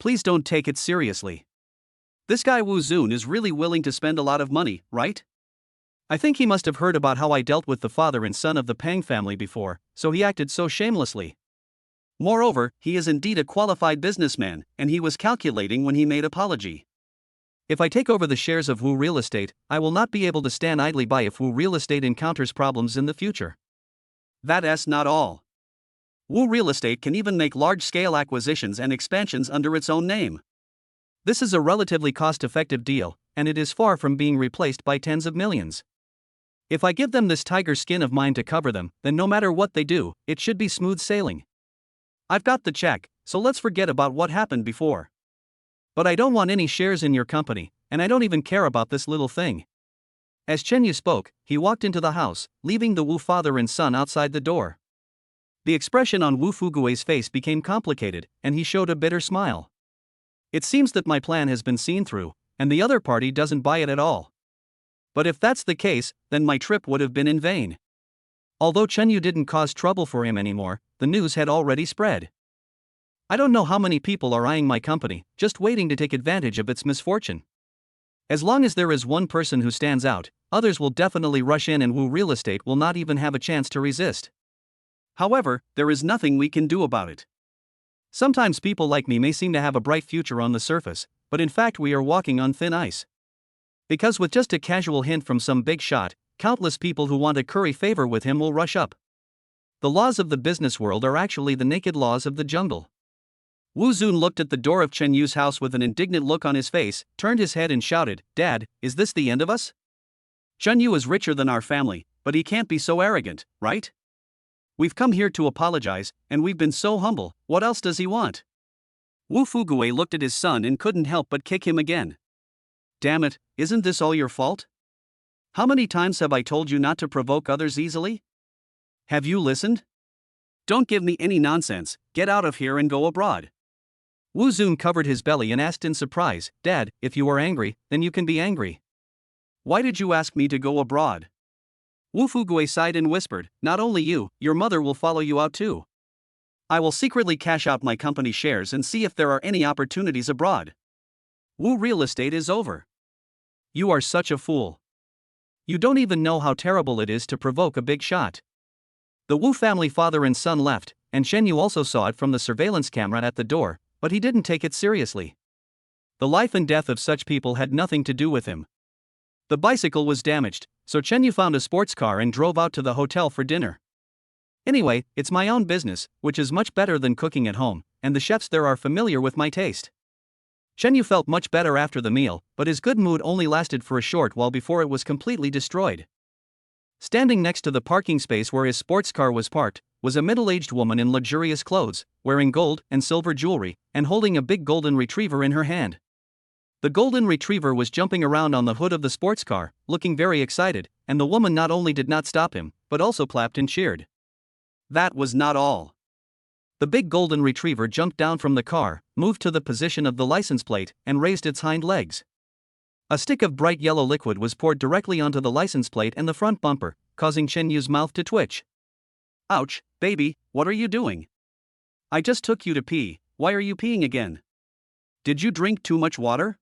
Please don't take it seriously. This guy Wu Zun is really willing to spend a lot of money, right? I think he must have heard about how I dealt with the father and son of the Pang family before, so he acted so shamelessly. Moreover, he is indeed a qualified businessman, and he was calculating when he made apology. If I take over the shares of Wu Real Estate, I will not be able to stand idly by if Wu Real Estate encounters problems in the future. That's not all. Wu Real Estate can even make large-scale acquisitions and expansions under its own name. This is a relatively cost-effective deal, and it is far from being replaced by tens of millions. If I give them this tiger skin of mine to cover them, then no matter what they do, it should be smooth sailing. I've got the check, so let's forget about what happened before. But I don't want any shares in your company, and I don't even care about this little thing. As Chen Yu spoke, he walked into the house, leaving the Wu father and son outside the door. The expression on Wu Fuguwei's face became complicated, and he showed a bitter smile. It seems that my plan has been seen through, and the other party doesn't buy it at all. But if that's the case, then my trip would have been in vain. Although Chen Yu didn't cause trouble for him anymore, the news had already spread. I don't know how many people are eyeing my company, just waiting to take advantage of its misfortune. As long as there is one person who stands out, others will definitely rush in and Wu Real Estate will not even have a chance to resist. However, there is nothing we can do about it. Sometimes people like me may seem to have a bright future on the surface, but in fact we are walking on thin ice. Because with just a casual hint from some big shot, countless people who want to curry favor with him will rush up. The laws of the business world are actually the naked laws of the jungle. Wu Zun looked at the door of Chen Yu's house with an indignant look on his face, turned his head and shouted, Dad, is this the end of us? Chen Yu is richer than our family, but he can't be so arrogant, right? We've come here to apologize, and we've been so humble, what else does he want? Wu Fuguwei looked at his son and couldn't help but kick him again. Damn it, isn't this all your fault? How many times have I told you not to provoke others easily? Have you listened? Don't give me any nonsense, get out of here and go abroad. Wu Zun covered his belly and asked in surprise, Dad, if you are angry, then you can be angry. Why did you ask me to go abroad? Wu Fuguwei sighed and whispered, not only you, your mother will follow you out too. I will secretly cash out my company shares and see if there are any opportunities abroad. Wu Real Estate is over. You are such a fool. You don't even know how terrible it is to provoke a big shot. The Wu family father and son left, and Chen Yu also saw it from the surveillance camera at the door, but he didn't take it seriously. The life and death of such people had nothing to do with him. The bicycle was damaged, so Chen Yu found a sports car and drove out to the hotel for dinner. Anyway, it's my own business, which is much better than cooking at home, and the chefs there are familiar with my taste. Chen Yu felt much better after the meal, but his good mood only lasted for a short while before it was completely destroyed. Standing next to the parking space where his sports car was parked, was a middle-aged woman in luxurious clothes, wearing gold and silver jewelry, and holding a big golden retriever in her hand. The golden retriever was jumping around on the hood of the sports car, looking very excited, and the woman not only did not stop him, but also clapped and cheered. That was not all. The big golden retriever jumped down from the car, moved to the position of the license plate, and raised its hind legs. A stick of bright yellow liquid was poured directly onto the license plate and the front bumper, causing Chen Yu's mouth to twitch. Ouch, baby, what are you doing? I just took you to pee, why are you peeing again? Did you drink too much water?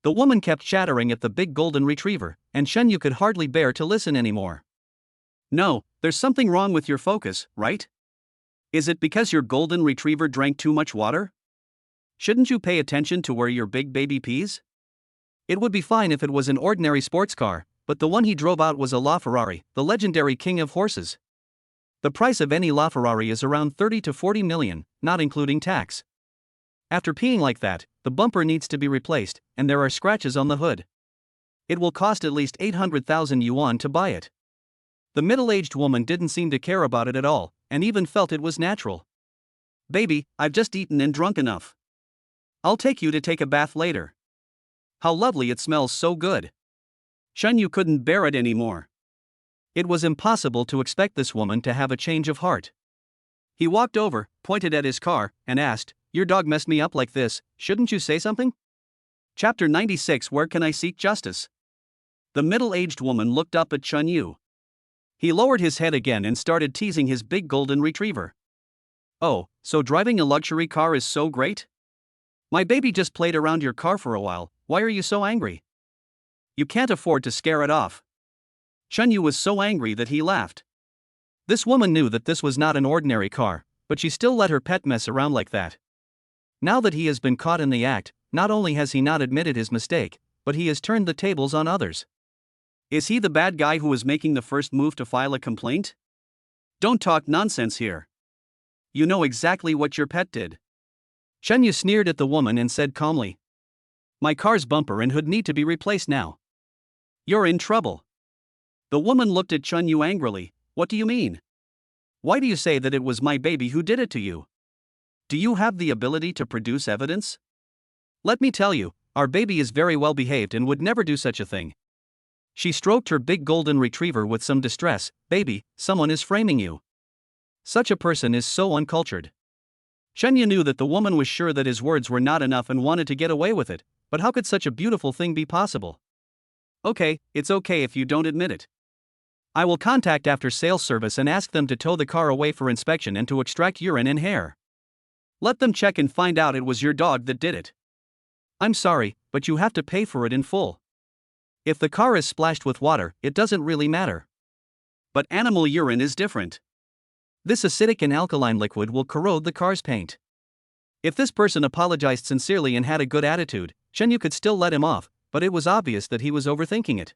The woman kept chattering at the big golden retriever, and Chen Yu could hardly bear to listen anymore. No, there's something wrong with your focus, right? Is it because your golden retriever drank too much water? Shouldn't you pay attention to where your big baby pees? It would be fine if it was an ordinary sports car, but the one he drove out was a LaFerrari, the legendary king of horses. The price of any LaFerrari is around 30 to 40 million, not including tax. After peeing like that, the bumper needs to be replaced, and there are scratches on the hood. It will cost at least 800,000 yuan to buy it. The middle-aged woman didn't seem to care about it at all, and even felt it was natural. Baby, I've just eaten and drunk enough. I'll take you to take a bath later. How lovely, it smells so good. Chen Yu couldn't bear it anymore. It was impossible to expect this woman to have a change of heart. He walked over, pointed at his car, and asked, "Your dog messed me up like this, shouldn't you say something?" Chapter 96, Where Can I Seek Justice? The middle-aged woman looked up at Chen Yu. He lowered his head again and started teasing his big golden retriever. "Oh, so driving a luxury car is so great? My baby just played around your car for a while, why are you so angry? You can't afford to scare it off." Chen Yu was so angry that he laughed. This woman knew that this was not an ordinary car, but she still let her pet mess around like that. Now that he has been caught in the act, not only has he not admitted his mistake, but he has turned the tables on others. Is he the bad guy who was making the first move to file a complaint? Don't talk nonsense here. You know exactly what your pet did. Chen Yu sneered at the woman and said calmly, "My car's bumper and hood need to be replaced now. You're in trouble." The woman looked at Chen Yu angrily. "What do you mean? Why do you say that it was my baby who did it to you? Do you have the ability to produce evidence?" "Let me tell you, our baby is very well behaved and would never do such a thing." She stroked her big golden retriever with some distress. "Baby, someone is framing you. Such a person is so uncultured." Chen Yu knew that the woman was sure that his words were not enough and wanted to get away with it, but how could such a beautiful thing be possible? "Okay, it's okay if you don't admit it. I will contact after sales service and ask them to tow the car away for inspection and to extract urine and hair. Let them check and find out it was your dog that did it. I'm sorry, but you have to pay for it in full. If the car is splashed with water, it doesn't really matter. But animal urine is different. This acidic and alkaline liquid will corrode the car's paint." If this person apologized sincerely and had a good attitude, Chen Yu could still let him off, but it was obvious that he was overthinking it.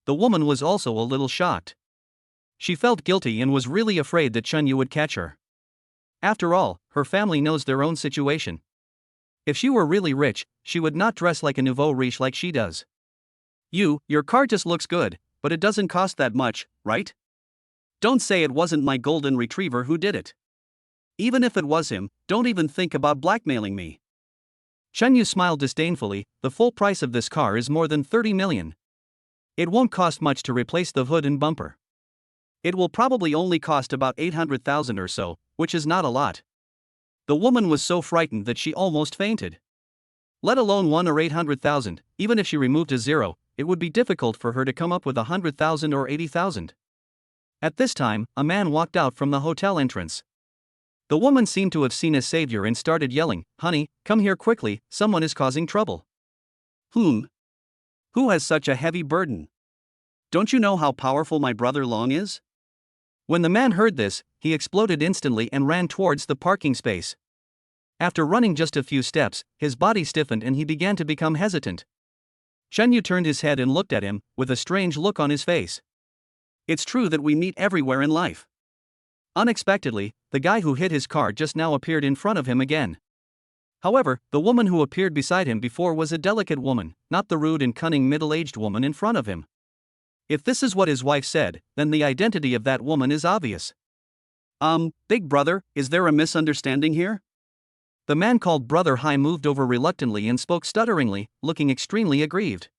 The woman was also a little shocked. She felt guilty and was really afraid that Chen Yu would catch her. After all, her family knows their own situation. If she were really rich, she would not dress like a nouveau riche like she does. Your car just looks good, but it doesn't cost that much, right? Don't say it wasn't my golden retriever who did it. Even if it was him, don't even think about blackmailing me." Chen Yu smiled disdainfully. "The full price of this car is more than 30 million. It won't cost much to replace the hood and bumper. It will probably only cost about 800,000 or so, which is not a lot." The woman was so frightened that she almost fainted. Let alone 1 or 800,000, even if she removed a zero, it would be difficult for her to come up with 100,000 or 80,000. At this time, a man walked out from the hotel entrance. The woman seemed to have seen a savior and started yelling, "Honey, come here quickly, someone is causing trouble." "Whom? Who has such a heavy burden? Don't you know how powerful my brother Long is?" When the man heard this, he exploded instantly and ran towards the parking space. After running just a few steps, his body stiffened and he began to become hesitant. Chen Yu turned his head and looked at him, with a strange look on his face. "It's true that we meet everywhere in life." Unexpectedly, the guy who hit his car just now appeared in front of him again. However, the woman who appeared beside him before was a delicate woman, not the rude and cunning middle-aged woman in front of him. If this is what his wife said, then the identity of that woman is obvious. Big brother, is there a misunderstanding here?" The man called Brother Hai moved over reluctantly and spoke stutteringly, looking extremely aggrieved.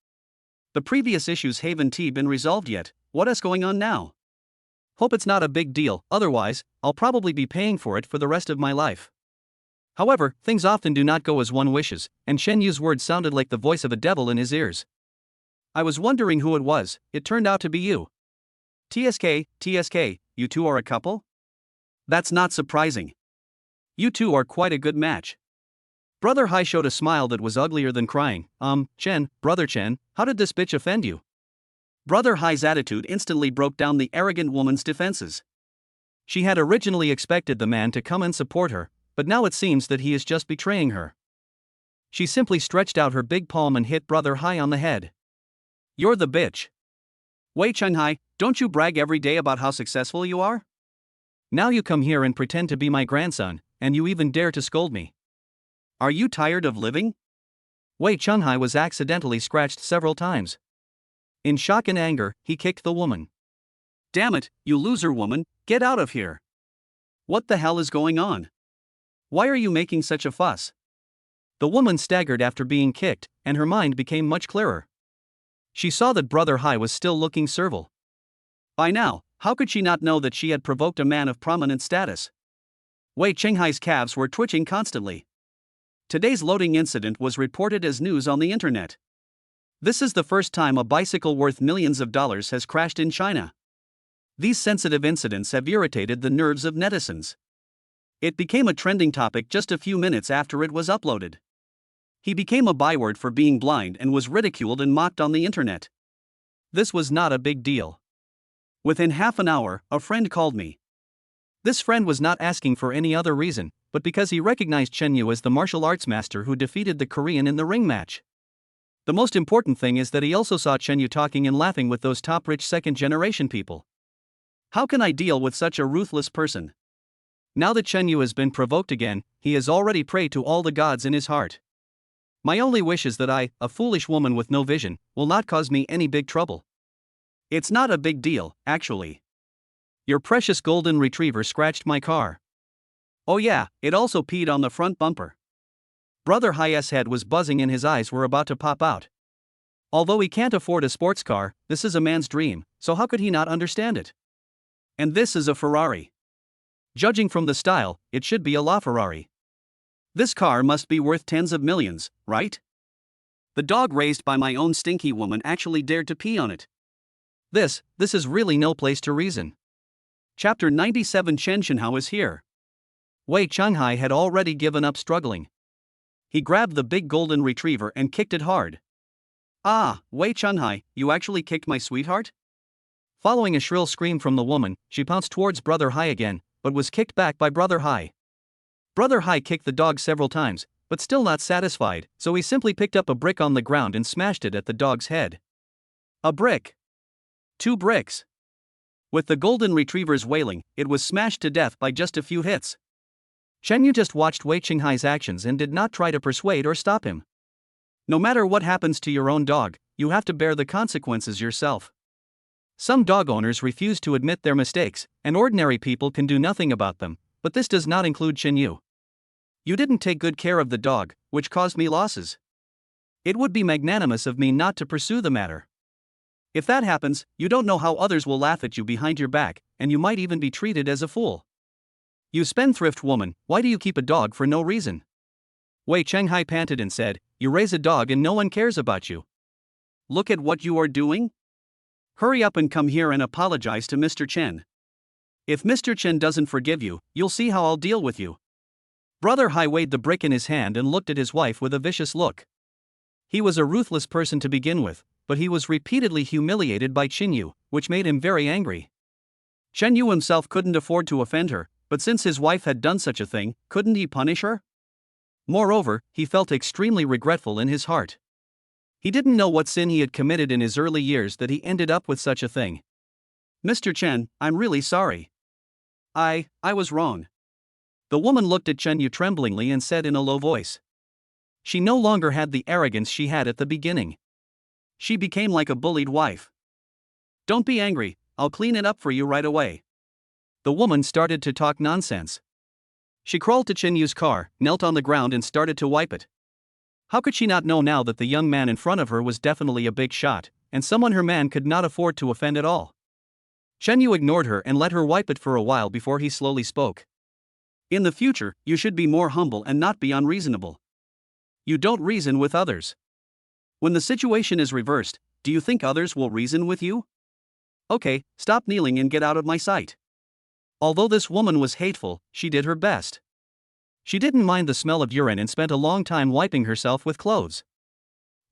The previous issues haven't been resolved yet. What is going on now? Hope it's not a big deal, otherwise, I'll probably be paying for it for the rest of my life. However, things often do not go as one wishes, and Chen Yu's words sounded like the voice of a devil in his ears. I was wondering who it was. It turned out to be you. TSK, you two are a couple? That's not surprising. You two are quite a good match. Brother Hai showed a smile that was uglier than crying. Chen, Brother Chen, how did this bitch offend you? Brother Hai's attitude instantly broke down the arrogant woman's defenses. She had originally expected the man to come and support her, but now it seems that he is just betraying her. She simply stretched out her big palm and hit Brother Hai on the head. You're the bitch. Wei Chenghai, don't you brag every day about how successful you are? Now you come here and pretend to be my grandson, and you even dare to scold me. Are you tired of living? Wei Chenghai was accidentally scratched several times. In shock and anger, he kicked the woman. Damn it, you loser woman, get out of here. What the hell is going on? Why are you making such a fuss? The woman staggered after being kicked, and her mind became much clearer. She saw that Brother Hai was still looking servile. By now, how could she not know that she had provoked a man of prominent status? Wei Chenghai's calves were twitching constantly. Today's loading incident was reported as news on the internet. This is the first time a bicycle worth millions of dollars has crashed in China. These sensitive incidents have irritated the nerves of netizens. It became a trending topic just a few minutes after it was uploaded. He became a byword for being blind and was ridiculed and mocked on the internet. This was not a big deal. Within half an hour, a friend called me. This friend was not asking for any other reason, but because he recognized Chen Yu as the martial arts master who defeated the Korean in the ring match. The most important thing is that he also saw Chen Yu talking and laughing with those top rich second-generation people. How can I deal with such a ruthless person? Now that Chen Yu has been provoked again, he has already prayed to all the gods in his heart. My only wish is that I, a foolish woman with no vision, will not cause me any big trouble. It's not a big deal, actually. Your precious golden retriever scratched my car. Oh yeah, it also peed on the front bumper. Brother Hai's head was buzzing and his eyes were about to pop out. Although he can't afford a sports car, this is a man's dream, so how could he not understand it? And this is a Ferrari. Judging from the style, it should be a LaFerrari. This car must be worth tens of millions, right? The dog raised by my own stinky woman actually dared to pee on it. This is really no place to reason. Chapter 97 Chen Shenhao is here. Wei Chenghai had already given up struggling. He grabbed the big golden retriever and kicked it hard. Ah, Wei Chenghai, you actually kicked my sweetheart? Following a shrill scream from the woman, she pounced towards Brother Hai again, but was kicked back by Brother Hai. Brother Hai kicked the dog several times, but still not satisfied, so he simply picked up a brick on the ground and smashed it at the dog's head. A brick. 2 bricks. With the golden retriever's wailing, it was smashed to death by just a few hits. Chen Yu just watched Wei Chenghai's actions and did not try to persuade or stop him. No matter what happens to your own dog, you have to bear the consequences yourself. Some dog owners refuse to admit their mistakes, and ordinary people can do nothing about them, but this does not include Chen Yu. You didn't take good care of the dog, which caused me losses. It would be magnanimous of me not to pursue the matter. If that happens, you don't know how others will laugh at you behind your back, and you might even be treated as a fool. You spendthrift woman, why do you keep a dog for no reason? Wei Chenghai panted and said, you raise a dog and no one cares about you. Look at what you are doing. Hurry up and come here and apologize to Mr. Chen. If Mr. Chen doesn't forgive you, you'll see how I'll deal with you. Brother Hai weighed the brick in his hand and looked at his wife with a vicious look. He was a ruthless person to begin with, but he was repeatedly humiliated by Chen Yu, which made him very angry. Chen Yu himself couldn't afford to offend her, but since his wife had done such a thing, couldn't he punish her? Moreover, he felt extremely regretful in his heart. He didn't know what sin he had committed in his early years that he ended up with such a thing. Mr. Chen, I'm really sorry. I was wrong. The woman looked at Chen Yu tremblingly and said in a low voice. She no longer had the arrogance she had at the beginning. She became like a bullied wife. Don't be angry, I'll clean it up for you right away. The woman started to talk nonsense. She crawled to Chen Yu's car, knelt on the ground and started to wipe it. How could she not know now that the young man in front of her was definitely a big shot, and someone her man could not afford to offend at all. Chen Yu ignored her and let her wipe it for a while before he slowly spoke. In the future, you should be more humble and not be unreasonable. You don't reason with others. When the situation is reversed, do you think others will reason with you? Okay, stop kneeling and get out of my sight. Although this woman was hateful, she did her best. She didn't mind the smell of urine and spent a long time wiping herself with clothes.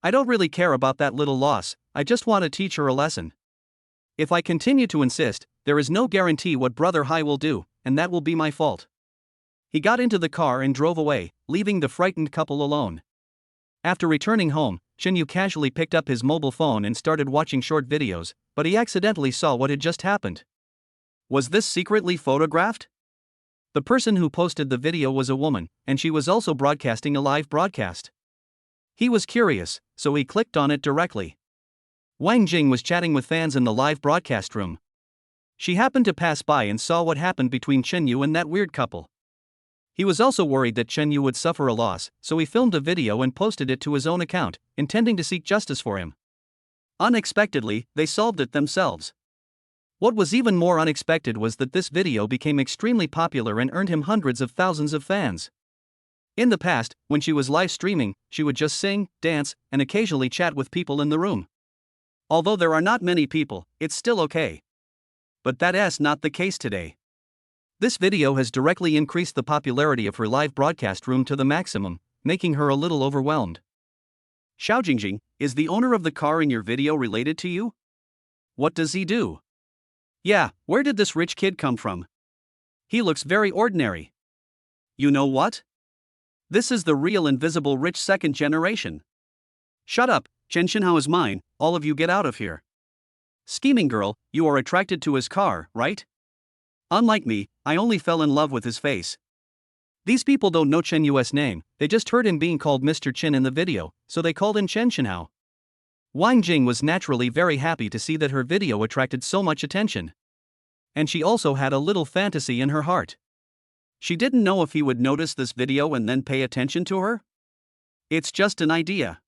I don't really care about that little loss, I just want to teach her a lesson. If I continue to insist, there is no guarantee what Brother Hai will do, and that will be my fault. He got into the car and drove away, leaving the frightened couple alone. After returning home, Chen Yu casually picked up his mobile phone and started watching short videos, but he accidentally saw what had just happened. Was this secretly photographed? The person who posted the video was a woman, and she was also broadcasting a live broadcast. He was curious, so he clicked on it directly. Wang Jing was chatting with fans in the live broadcast room. She happened to pass by and saw what happened between Chen Yu and that weird couple. He was also worried that Chen Yu would suffer a loss, so he filmed a video and posted it to his own account, intending to seek justice for him. Unexpectedly, they solved it themselves. What was even more unexpected was that this video became extremely popular and earned him hundreds of thousands of fans. In the past, when she was live streaming, she would just sing, dance, and occasionally chat with people in the room. Although there are not many people, it's still okay. But that's not the case today. This video has directly increased the popularity of her live broadcast room to the maximum, making her a little overwhelmed. Xiao Jingjing, is the owner of the car in your video related to you? What does he do? Yeah, where did this rich kid come from? He looks very ordinary. You know what? This is the real invisible rich second generation. Shut up, Chen Xinhao is mine, all of you get out of here. Scheming girl, you are attracted to his car, right? Unlike me, I only fell in love with his face. These people don't know Chen Yu's name, they just heard him being called Mr. Chen in the video, so they called him Chen Xinhao. Wang Jing was naturally very happy to see that her video attracted so much attention. And she also had a little fantasy in her heart. She didn't know if he would notice this video and then pay attention to her. It's just an idea.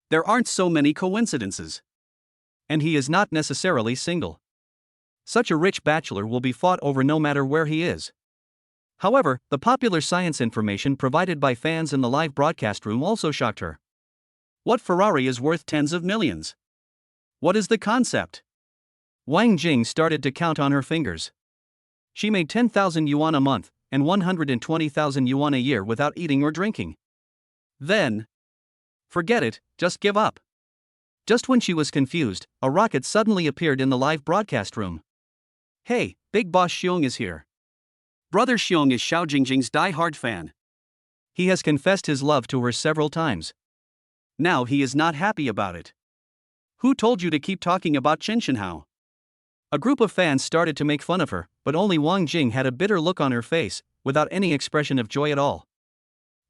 There aren't so many coincidences. And he is not necessarily single. Such a rich bachelor will be fought over no matter where he is. However, the popular science information provided by fans in the live broadcast room also shocked her. What Ferrari is worth tens of millions? What is the concept? Wang Jing started to count on her fingers. She made 10,000 yuan a month, and 120,000 yuan a year without eating or drinking. Then, forget it, just give up. Just when she was confused, a rocket suddenly appeared in the live broadcast room. Hey, Big Boss Xiong is here. Brother Xiong is Xiao Jingjing's die-hard fan. He has confessed his love to her several times. Now he is not happy about it. Who told you to keep talking about Chen Xinhao? A group of fans started to make fun of her, but only Wang Jing had a bitter look on her face, without any expression of joy at all.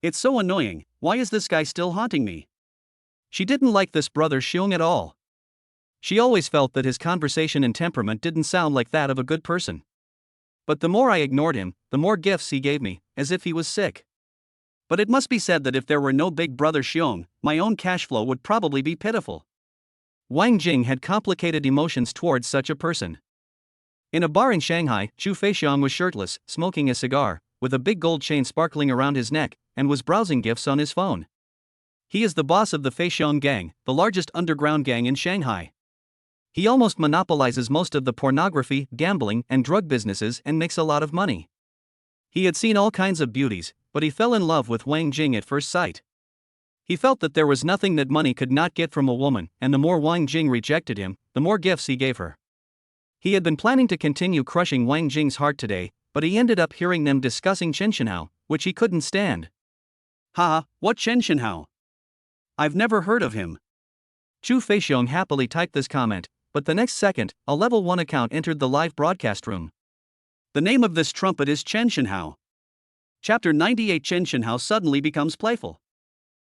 It's so annoying, why is this guy still haunting me? She didn't like this brother Xiong at all. She always felt that his conversation and temperament didn't sound like that of a good person. But the more I ignored him, the more gifts he gave me, as if he was sick. But it must be said that if there were no big brother Xiong, my own cash flow would probably be pitiful. Wang Jing had complicated emotions towards such a person. In a bar in Shanghai, Chu Feixiang was shirtless, smoking a cigar, with a big gold chain sparkling around his neck, and was browsing gifts on his phone. He is the boss of the Feixiang gang, the largest underground gang in Shanghai. He almost monopolizes most of the pornography, gambling, and drug businesses and makes a lot of money. He had seen all kinds of beauties, but he fell in love with Wang Jing at first sight. He felt that there was nothing that money could not get from a woman, and the more Wang Jing rejected him, the more gifts he gave her. He had been planning to continue crushing Wang Jing's heart today, but he ended up hearing them discussing Chen Xinhao, which he couldn't stand. Haha, what Chen Xinhao? I've never heard of him. Chu Feixiang happily typed this comment, but the next second, a level 1 account entered the live broadcast room. The name of this trumpet is Chen Xinhao. Chapter 98. Chen Xinhao suddenly becomes playful.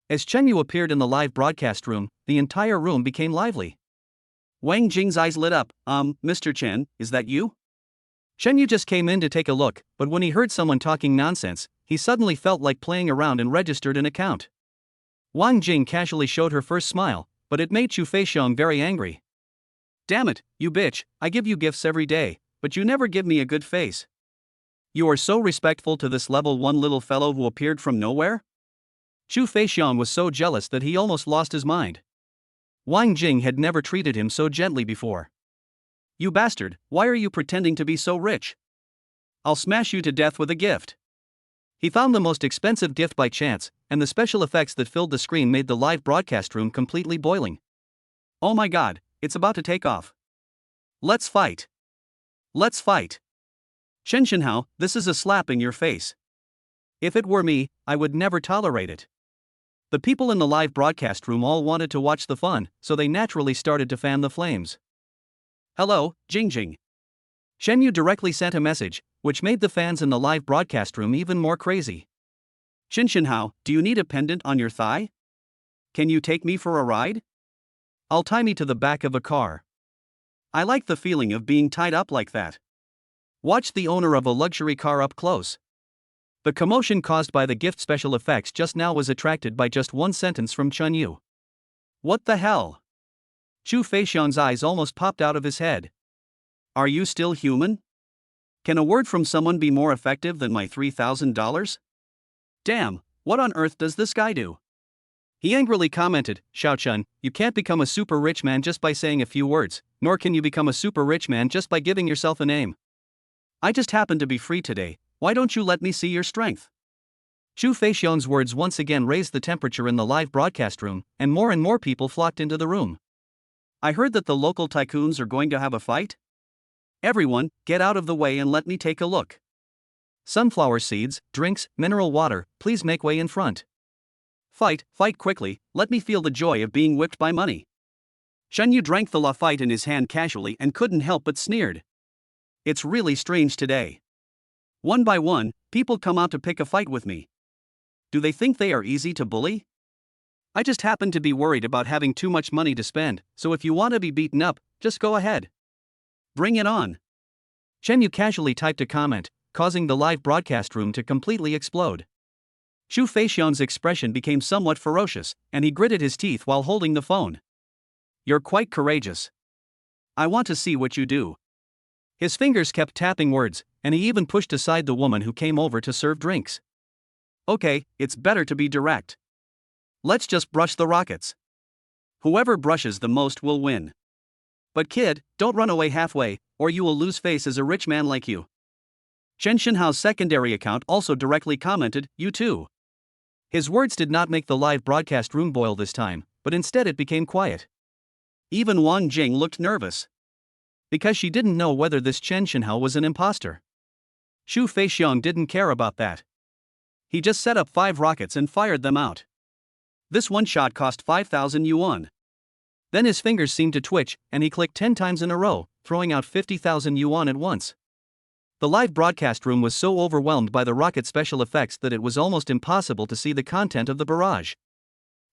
As Chen Yu appeared in the live broadcast room, the entire room became lively. Wang Jing's eyes lit up. Mr. Chen, is that you? Chen Yu just came in to take a look, but when he heard someone talking nonsense, he suddenly felt like playing around and registered an account. Wang Jing casually showed her first smile, but it made Chu Feixiong very angry. Damn it, you bitch, I give you gifts every day, but you never give me a good face. You are so respectful to this level 1 little fellow who appeared from nowhere? Chu Feixiong was so jealous that he almost lost his mind. Wang Jing had never treated him so gently before. You bastard, why are you pretending to be so rich? I'll smash you to death with a gift. He found the most expensive gift by chance, and the special effects that filled the screen made the live broadcast room completely boiling. Oh my god, it's about to take off. Let's fight. Let's fight. Shen Shenhao, this is a slap in your face. If it were me, I would never tolerate it. The people in the live broadcast room all wanted to watch the fun, so they naturally started to fan the flames. Hello, Jingjing. Shen Yu directly sent a message, which made the fans in the live broadcast room even more crazy. Shen Shenhao, do you need a pendant on your thigh? Can you take me for a ride? I'll tie me to the back of a car. I like the feeling of being tied up like that. Watch the owner of a luxury car up close. The commotion caused by the gift special effects just now was attracted by just one sentence from Chun Yu. What the hell? Chu Feixiong's eyes almost popped out of his head. Are you still human? Can a word from someone be more effective than my $3,000? Damn, what on earth does this guy do? He angrily commented, Xiao Chun, you can't become a super rich man just by saying a few words, nor can you become a super rich man just by giving yourself a name. I just happen to be free today, why don't you let me see your strength? Chu Feixiong's words once again raised the temperature in the live broadcast room, and more people flocked into the room. I heard that the local tycoons are going to have a fight? Everyone, get out of the way and let me take a look. Sunflower seeds, drinks, mineral water, please make way in front. Fight quickly, let me feel the joy of being whipped by money. Shen Yu drank the Lafite in his hand casually and couldn't help but sneered. It's really strange today. One by one, people come out to pick a fight with me. Do they think they are easy to bully? I just happen to be worried about having too much money to spend, so if you want to be beaten up, just go ahead. Bring it on. Shen Yu casually typed a comment, causing the live broadcast room to completely explode. Chu Feixiong's expression became somewhat ferocious, and he gritted his teeth while holding the phone. You're quite courageous. I want to see what you do. His fingers kept tapping words, and he even pushed aside the woman who came over to serve drinks. Okay, it's better to be direct. Let's just brush the rockets. Whoever brushes the most will win. But kid, don't run away halfway, or you will lose face as a rich man like you. Shen Shenhao's secondary account also directly commented, you too. His words did not make the live broadcast room boil this time, but instead it became quiet. Even Wang Jing looked nervous. Because she didn't know whether this Chen Shenhao was an imposter. Chu Feixiong didn't care about that. He just set up 5 rockets and fired them out. This one shot cost 5,000 yuan. Then his fingers seemed to twitch, and he clicked 10 times in a row, throwing out 50,000 yuan at once. The live broadcast room was so overwhelmed by the rocket special effects that it was almost impossible to see the content of the barrage.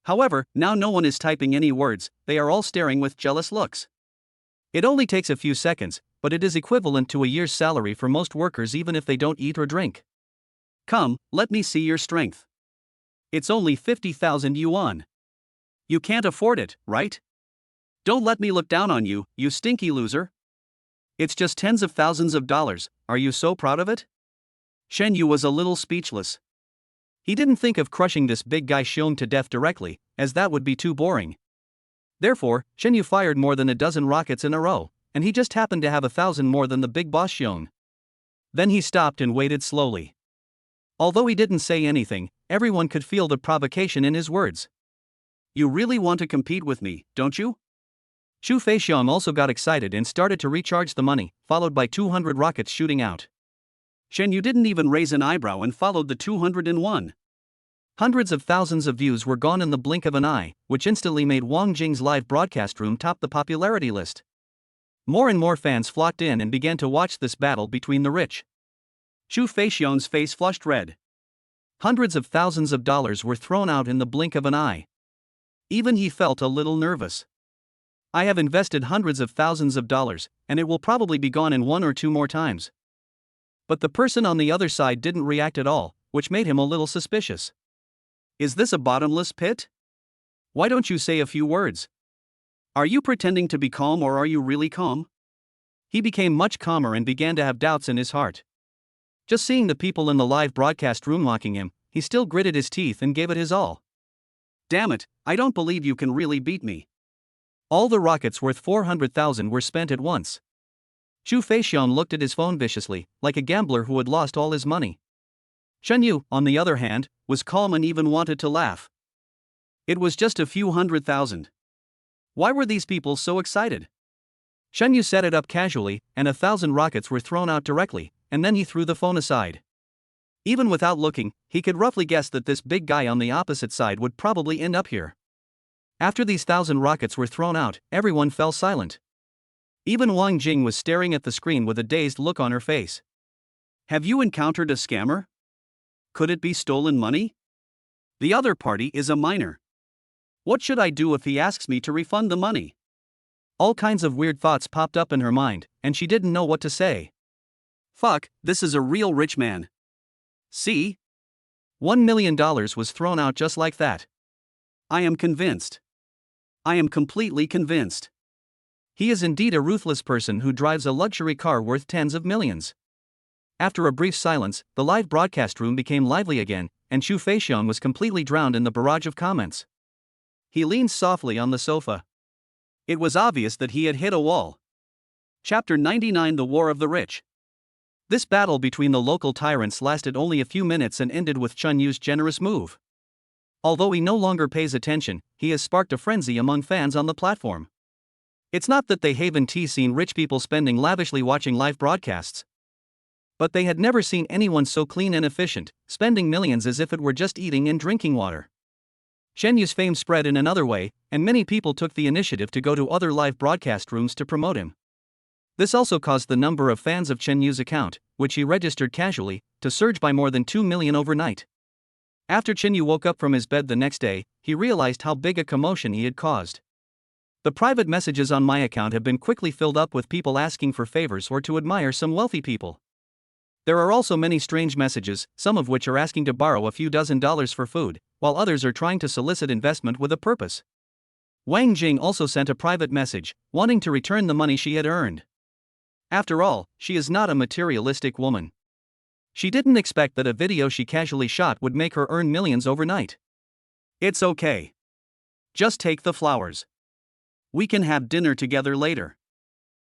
However, now no one is typing any words, they are all staring with jealous looks. It only takes a few seconds, but it is equivalent to a year's salary for most workers even if they don't eat or drink. Come, let me see your strength. It's only 50,000 yuan. You can't afford it, right? Don't let me look down on you, you stinky loser. It's just tens of thousands of dollars, are you so proud of it? Shen Yu was a little speechless. He didn't think of crushing this big guy Xiong to death directly, as that would be too boring. Therefore, Shen Yu fired more than a dozen rockets in a row, and he just happened to have 1,000 more than the big boss Xiong. Then he stopped and waited slowly. Although he didn't say anything, everyone could feel the provocation in his words. You really want to compete with me, don't you? Chu Feixiong also got excited and started to recharge the money, followed by 200 rockets shooting out. Shen Yu didn't even raise an eyebrow and followed the 201. Hundreds of thousands of views were gone in the blink of an eye, which instantly made Wang Jing's live broadcast room top the popularity list. More and more fans flocked in and began to watch this battle between the rich. Chu Feixiong's face flushed red. Hundreds of thousands of dollars were thrown out in the blink of an eye. Even he felt a little nervous. I have invested hundreds of thousands of dollars, and it will probably be gone in 1 or 2 more times. But the person on the other side didn't react at all, which made him a little suspicious. Is this a bottomless pit? Why don't you say a few words? Are you pretending to be calm or are you really calm? He became much calmer and began to have doubts in his heart. Just seeing the people in the live broadcast room mocking him, he still gritted his teeth and gave it his all. Damn it, I don't believe you can really beat me. All the rockets worth 400,000 were spent at once. Xu Feixian looked at his phone viciously, like a gambler who had lost all his money. Shen Yu, on the other hand, was calm and even wanted to laugh. It was just a few 100,000. Why were these people so excited? Shen Yu set it up casually, and 1,000 rockets were thrown out directly, and then he threw the phone aside. Even without looking, he could roughly guess that this big guy on the opposite side would probably end up here. After these 1,000 rockets were thrown out, everyone fell silent. Even Wang Jing was staring at the screen with a dazed look on her face. Have you encountered a scammer? Could it be stolen money? The other party is a minor. What should I do if he asks me to refund the money? All kinds of weird thoughts popped up in her mind, and she didn't know what to say. Fuck, this is a real rich man. See? $1 million was thrown out just like that. I am convinced. I am completely convinced. He is indeed a ruthless person who drives a luxury car worth tens of millions. After a brief silence, the live broadcast room became lively again, and Xu Feixian was completely drowned in the barrage of comments. He leaned softly on the sofa. It was obvious that he had hit a wall. Chapter 99: The War of the Rich. This battle between the local tyrants lasted only a few minutes and ended with Chen Yu's generous move. Although he no longer pays attention, he has sparked a frenzy among fans on the platform. It's not that they haven't seen rich people spending lavishly watching live broadcasts. But they had never seen anyone so clean and efficient, spending millions as if it were just eating and drinking water. Shen Yu's fame spread in another way, and many people took the initiative to go to other live broadcast rooms to promote him. This also caused the number of fans of Chen Yu's account, which he registered casually, to surge by more than 2 million overnight. After Chen Yu woke up from his bed the next day, he realized how big a commotion he had caused. The private messages on my account have been quickly filled up with people asking for favors or to admire some wealthy people. There are also many strange messages, some of which are asking to borrow a few $dozen for food, while others are trying to solicit investment with a purpose. Wang Jing also sent a private message, wanting to return the money she had earned. After all, she is not a materialistic woman. She didn't expect that a video she casually shot would make her earn millions overnight. It's okay. Just take the flowers. We can have dinner together later.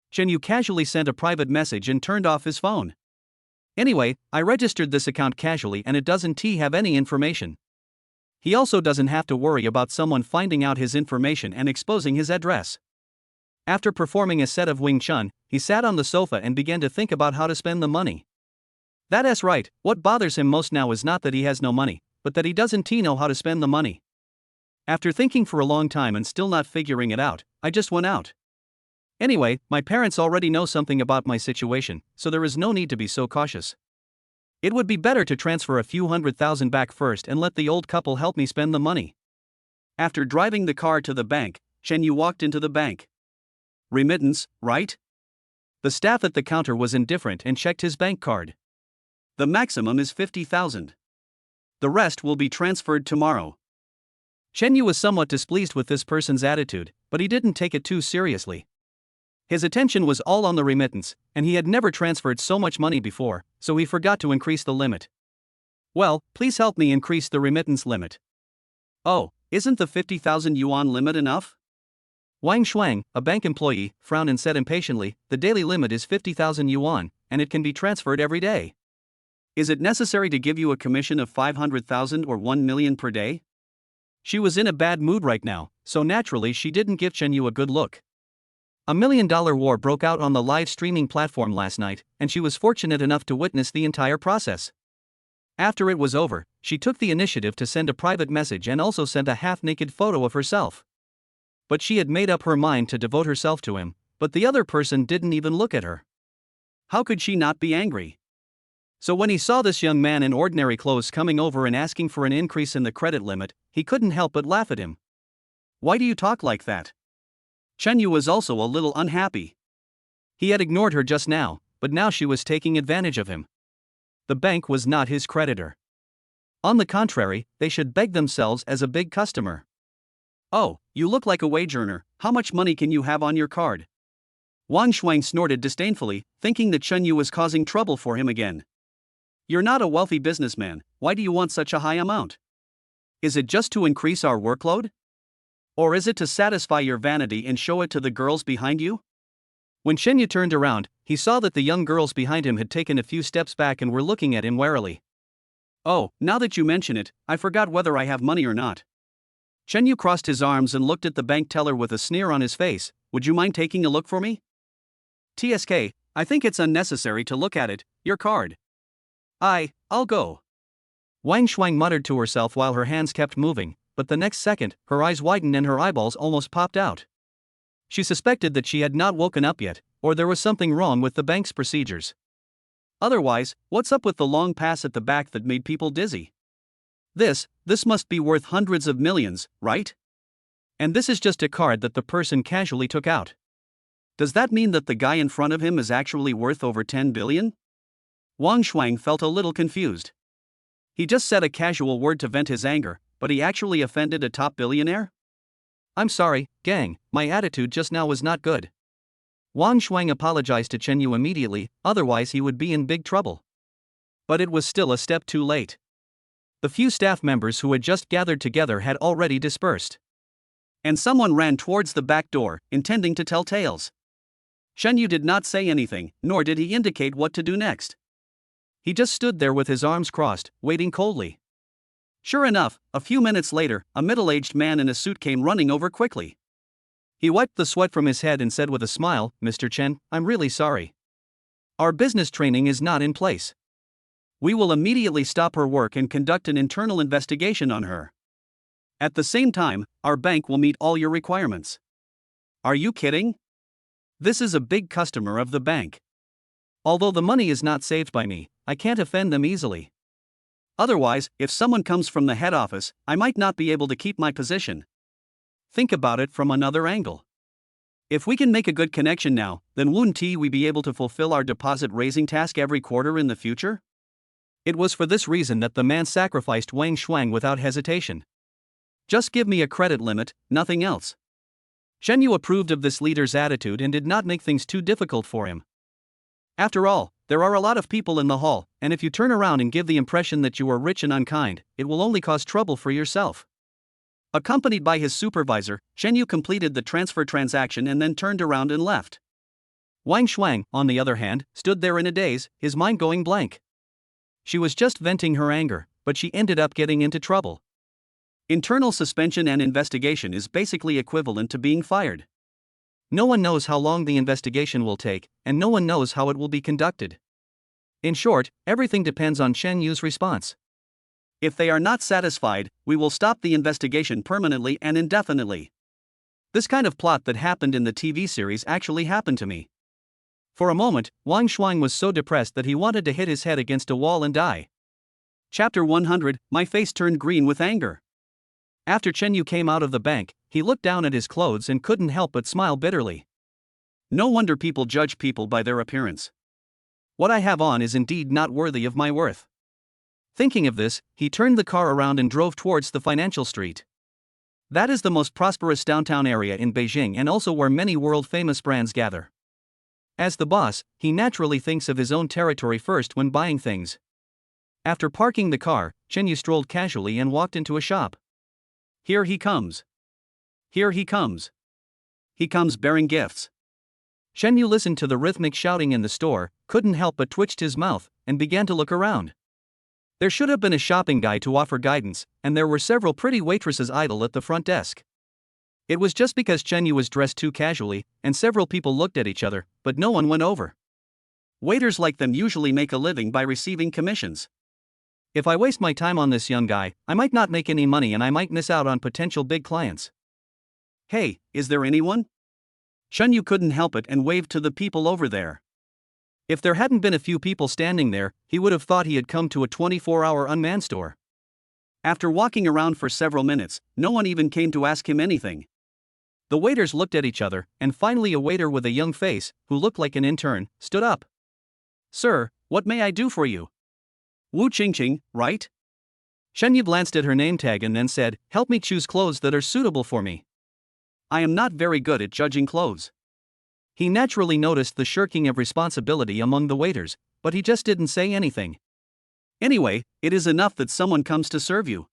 Chen Yu casually sent a private message and turned off his phone. Anyway, I registered this account casually and it doesn't have any information. He also doesn't have to worry about someone finding out his information and exposing his address. After performing a set of Wing Chun, he sat on the sofa and began to think about how to spend the money. That's right, what bothers him most now is not that he has no money, but that he doesn't know how to spend the money. After thinking for a long time and still not figuring it out, I just went out. Anyway, my parents already know something about my situation, so there is no need to be so cautious. It would be better to transfer a few 100,000 back first and let the old couple help me spend the money. After driving the car to the bank, Chen Yu walked into the bank. Remittance, right? The staff at the counter was indifferent and checked his bank card. The maximum is 50,000. The rest will be transferred tomorrow. Chen Yu was somewhat displeased with this person's attitude, but he didn't take it too seriously. His attention was all on the remittance, and he had never transferred so much money before, so he forgot to increase the limit. Well, please help me increase the remittance limit. Oh, isn't the 50,000 yuan limit enough? Wang Shuang, a bank employee, frowned and said impatiently, the daily limit is 50,000 yuan, and it can be transferred every day. Is it necessary to give you a commission of 500,000 or 1 million per day? She was in a bad mood right now, so naturally she didn't give Chen Yu a good look. $1 million war broke out on the live streaming platform last night, and she was fortunate enough to witness the entire process. After it was over, she took the initiative to send a private message and also sent a half-naked photo of herself. But she had made up her mind to devote herself to him, but the other person didn't even look at her. How could she not be angry? So when he saw this young man in ordinary clothes coming over and asking for an increase in the credit limit, he couldn't help but laugh at him. Why do you talk like that? Chen Yu was also a little unhappy. He had ignored her just now, but now she was taking advantage of him. The bank was not his creditor. On the contrary, they should beg themselves as a big customer. Oh, you look like a wage earner. How much money can you have on your card? Wang Shuang snorted disdainfully, thinking that Chen Yu was causing trouble for him again. You're not a wealthy businessman, why do you want such a high amount? Is it just to increase our workload? Or is it to satisfy your vanity and show it to the girls behind you? When Chen Yu turned around, he saw that the young girls behind him had taken a few steps back and were looking at him warily. Oh, now that you mention it, I forgot whether I have money or not. Chen Yu crossed his arms and looked at the bank teller with a sneer on his face. Would you mind taking a look for me? TSK, I think it's unnecessary to look at it, your card. I'll go. Wang Shuang muttered to herself while her hands kept moving, but the next second, her eyes widened and her eyeballs almost popped out. She suspected that she had not woken up yet, or there was something wrong with the bank's procedures. Otherwise, what's up with the long pass at the back that made people dizzy? This must be worth hundreds of millions, right? And this is just a card that the person casually took out. Does that mean that the guy in front of him is actually worth over 10 billion? Wang Shuang felt a little confused. He just said a casual word to vent his anger, but he actually offended a top billionaire? I'm sorry, gang, my attitude just now was not good. Wang Shuang apologized to Chen Yu immediately, otherwise he would be in big trouble. But it was still a step too late. The few staff members who had just gathered together had already dispersed. And someone ran towards the back door, intending to tell tales. Chen Yu did not say anything, nor did he indicate what to do next. He just stood there with his arms crossed, waiting coldly. Sure enough, a few minutes later, a middle-aged man in a suit came running over quickly. He wiped the sweat from his head and said with a smile, Mr. Chen, I'm really sorry. Our business training is not in place. We will immediately stop her work and conduct an internal investigation on her. At the same time, our bank will meet all your requirements. Are you kidding? This is a big customer of the bank. Although the money is not saved by me, I can't offend them easily. Otherwise, if someone comes from the head office, I might not be able to keep my position. Think about it from another angle. If we can make a good connection now, then wouldn't we be able to fulfill our deposit raising task every quarter in the future? It was for this reason that the man sacrificed Wang Shuang without hesitation. Just give me a credit limit, nothing else. Chen Yu approved of this leader's attitude and did not make things too difficult for him. After all, there are a lot of people in the hall, and if you turn around and give the impression that you are rich and unkind, it will only cause trouble for yourself. Accompanied by his supervisor, Chen Yu completed the transfer transaction and then turned around and left. Wang Shuang, on the other hand, stood there in a daze, his mind going blank. She was just venting her anger, but she ended up getting into trouble. Internal suspension and investigation is basically equivalent to being fired. No one knows how long the investigation will take, and no one knows how it will be conducted. In short, everything depends on Chen Yu's response. If they are not satisfied, we will stop the investigation permanently and indefinitely. This kind of plot that happened in the TV series actually happened to me. For a moment, Wang Shuang was so depressed that he wanted to hit his head against a wall and die. Chapter 100, my face turned green with anger. After Chen Yu came out of the bank, he looked down at his clothes and couldn't help but smile bitterly. No wonder people judge people by their appearance. What I have on is indeed not worthy of my worth. Thinking of this, he turned the car around and drove towards the financial street. That is the most prosperous downtown area in Beijing and also where many world-famous brands gather. As the boss, he naturally thinks of his own territory first when buying things. After parking the car, Chen Yu strolled casually and walked into a shop. Here he comes. Here he comes. He comes bearing gifts. Chen Yu listened to the rhythmic shouting in the store, couldn't help but twitched his mouth, and began to look around. There should have been a shopping guy to offer guidance, and there were several pretty waitresses idle at the front desk. It was just because Chen Yu was dressed too casually, and several people looked at each other, but no one went over. Waiters like them usually make a living by receiving commissions. If I waste my time on this young guy, I might not make any money and I might miss out on potential big clients. Hey, is there anyone? Chen Yu couldn't help it and waved to the people over there. If there hadn't been a few people standing there, he would have thought he had come to a 24-hour unmanned store. After walking around for several minutes, no one even came to ask him anything. The waiters looked at each other, and finally a waiter with a young face, who looked like an intern, stood up. Sir, what may I do for you? Wu Qingqing, right? Chen Yu glanced at her name tag and then said, "Help me choose clothes that are suitable for me." I am not very good at judging clothes. He naturally noticed the shirking of responsibility among the waiters, but he just didn't say anything. Anyway, it is enough that someone comes to serve you.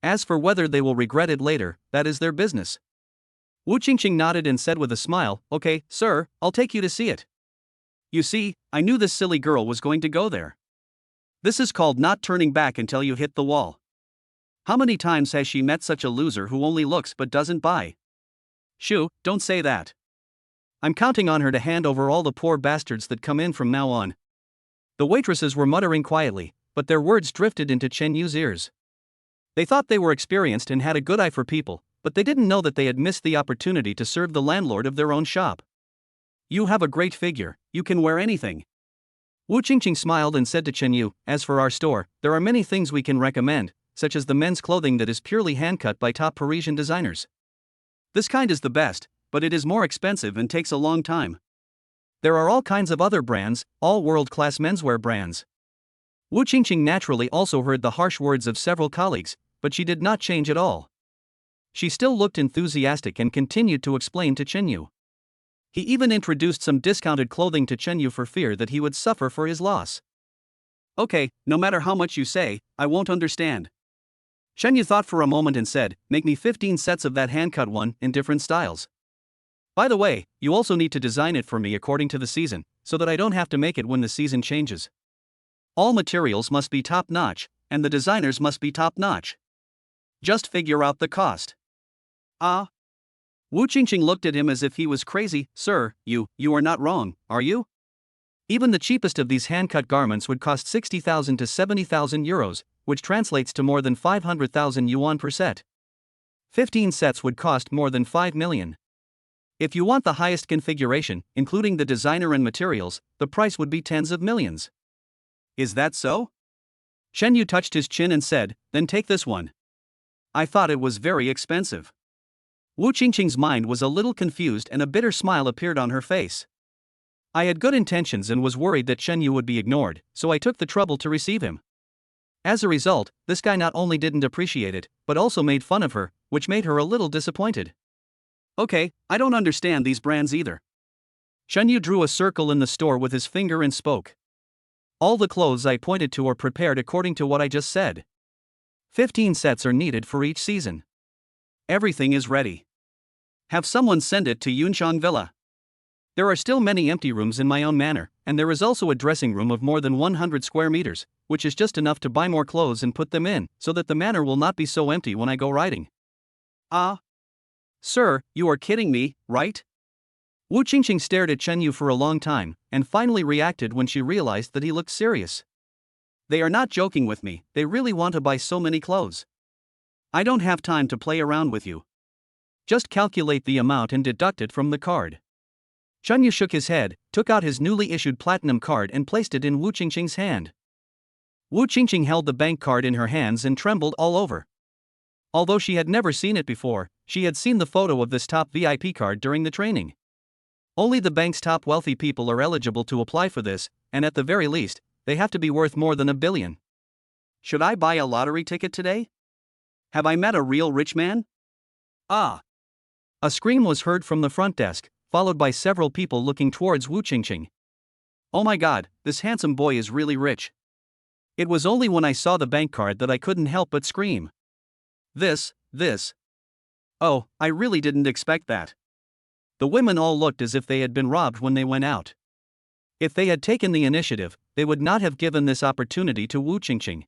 As for whether they will regret it later, that is their business. Wu Qingqing nodded and said with a smile, "Okay, sir, I'll take you to see it." You see, I knew this silly girl was going to go there. This is called not turning back until you hit the wall. How many times has she met such a loser who only looks but doesn't buy? Shoo, don't say that. I'm counting on her to hand over all the poor bastards that come in from now on. The waitresses were muttering quietly, but their words drifted into Chen Yu's ears. They thought they were experienced and had a good eye for people, but they didn't know that they had missed the opportunity to serve the landlord of their own shop. You have a great figure, you can wear anything. Wu Qingqing smiled and said to Chen Yu, "As for our store, there are many things we can recommend, such as the men's clothing that is purely hand-cut by top Parisian designers. This kind is the best, but it is more expensive and takes a long time. There are all kinds of other brands, all world-class menswear brands." Wu Qingqing naturally also heard the harsh words of several colleagues, but she did not change at all. She still looked enthusiastic and continued to explain to Chen Yu. He even introduced some discounted clothing to Chen Yu for fear that he would suffer for his loss. Okay, no matter how much you say, I won't understand. Chen Yu thought for a moment and said, "Make me 15 sets of that hand-cut one in different styles. By the way, you also need to design it for me according to the season, so that I don't have to make it when the season changes. All materials must be top-notch, and the designers must be top-notch. Just figure out the cost." Ah. Wu Qingqing looked at him as if he was crazy. "Sir, you are not wrong, are you? Even the cheapest of these hand-cut garments would cost 60,000 to 70,000 euros, which translates to more than 500,000 yuan per set. 15 sets would cost more than 5 million. If you want the highest configuration, including the designer and materials, the price would be tens of millions." Is that so? Chen Yu touched his chin and said, "Then take this one." I thought it was very expensive. Wu Qingqing's mind was a little confused and a bitter smile appeared on her face. I had good intentions and was worried that Chen Yu would be ignored, so I took the trouble to receive him. As a result, this guy not only didn't appreciate it, but also made fun of her, which made her a little disappointed. Okay, I don't understand these brands either. Chen Yu drew a circle in the store with his finger and spoke. All the clothes I pointed to are prepared according to what I just said. 15 sets are needed for each season. Everything is ready. Have someone send it to Yunchang Villa. There are still many empty rooms in my own manor, and there is also a dressing room of more than 100 square meters, which is just enough to buy more clothes and put them in, so that the manor will not be so empty when I go riding." Ah. Sir, you are kidding me, right? Wu Qingqing stared at Chen Yu for a long time, and finally reacted when she realized that he looked serious. They are not joking with me, they really want to buy so many clothes. I don't have time to play around with you. Just calculate the amount and deduct it from the card. Chen Yu shook his head, took out his newly issued platinum card and placed it in Wu Qingqing's hand. Wu Qingqing held the bank card in her hands and trembled all over. Although she had never seen it before, she had seen the photo of this top VIP card during the training. Only the bank's top wealthy people are eligible to apply for this, and at the very least, they have to be worth more than $1 billion. Should I buy a lottery ticket today? Have I met a real rich man? Ah! A scream was heard from the front desk, followed by several people looking towards Wu Qingqing. Oh my god, this handsome boy is really rich. It was only when I saw the bank card that I couldn't help but scream. This. Oh, I really didn't expect that. The women all looked as if they had been robbed when they went out. If they had taken the initiative, they would not have given this opportunity to Wu Qingqing.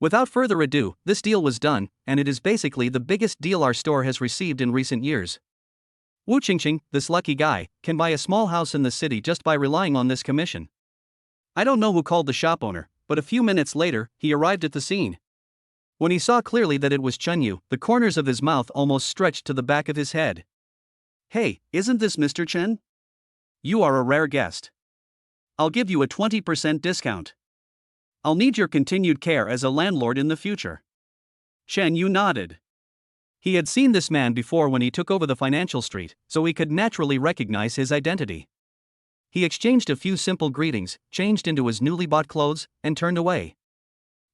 Without further ado, this deal was done, and it is basically the biggest deal our store has received in recent years. Wu Qingqing, this lucky guy, can buy a small house in the city just by relying on this commission. I don't know who called the shop owner, but a few minutes later, he arrived at the scene. When he saw clearly that it was Chen Yu, the corners of his mouth almost stretched to the back of his head. Hey, isn't this Mr. Chen? You are a rare guest. I'll give you a 20% discount. I'll need your continued care as a landlord in the future. Chen Yu nodded. He had seen this man before when he took over the financial street, so he could naturally recognize his identity. He exchanged a few simple greetings, changed into his newly bought clothes, and turned away.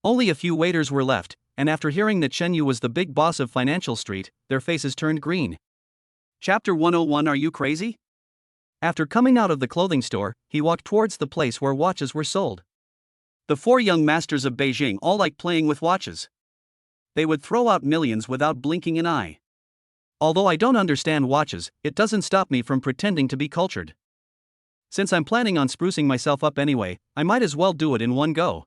Only a few waiters were left, and after hearing that Chen Yu was the big boss of Financial Street, their faces turned green. Chapter 101. Are you crazy? After coming out of the clothing store, he walked towards the place where watches were sold. The four young masters of Beijing all like playing with watches. They would throw out millions without blinking an eye. Although I don't understand watches, it doesn't stop me from pretending to be cultured. Since I'm planning on sprucing myself up anyway, I might as well do it in one go.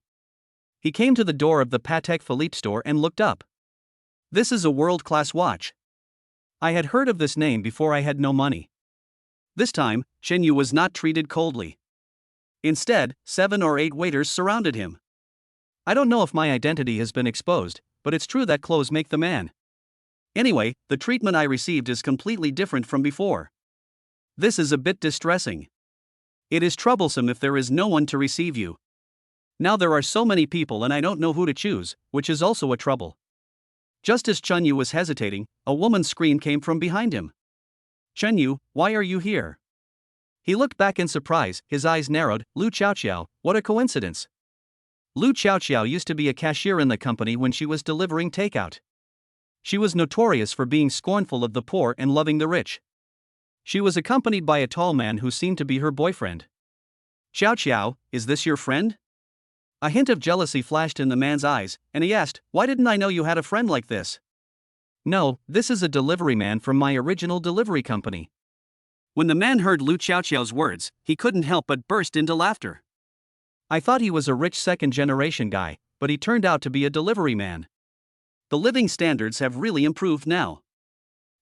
He came to the door of the Patek Philippe store and looked up. This is a world-class watch. I had heard of this name before. I had no money. This time, Chen Yu was not treated coldly. Instead, 7 or 8 waiters surrounded him. I don't know if my identity has been exposed, but it's true that clothes make the man. Anyway, the treatment I received is completely different from before. This is a bit distressing. It is troublesome if there is no one to receive you. Now there are so many people and I don't know who to choose, which is also a trouble. Just as Chen Yu was hesitating, a woman's scream came from behind him. Chen Yu, why are you here? He looked back in surprise, his eyes narrowed. Lu Xiaoqiao, what a coincidence. Lu Xiaoqiao used to be a cashier in the company when she was delivering takeout. She was notorious for being scornful of the poor and loving the rich. She was accompanied by a tall man who seemed to be her boyfriend. Xiaoqiao, is this your friend? A hint of jealousy flashed in the man's eyes, and he asked, why didn't I know you had a friend like this? No, this is a delivery man from my original delivery company. When the man heard Lu Xiaoqiao's words, he couldn't help but burst into laughter. I thought he was a rich second-generation guy, but he turned out to be a delivery man. The living standards have really improved now.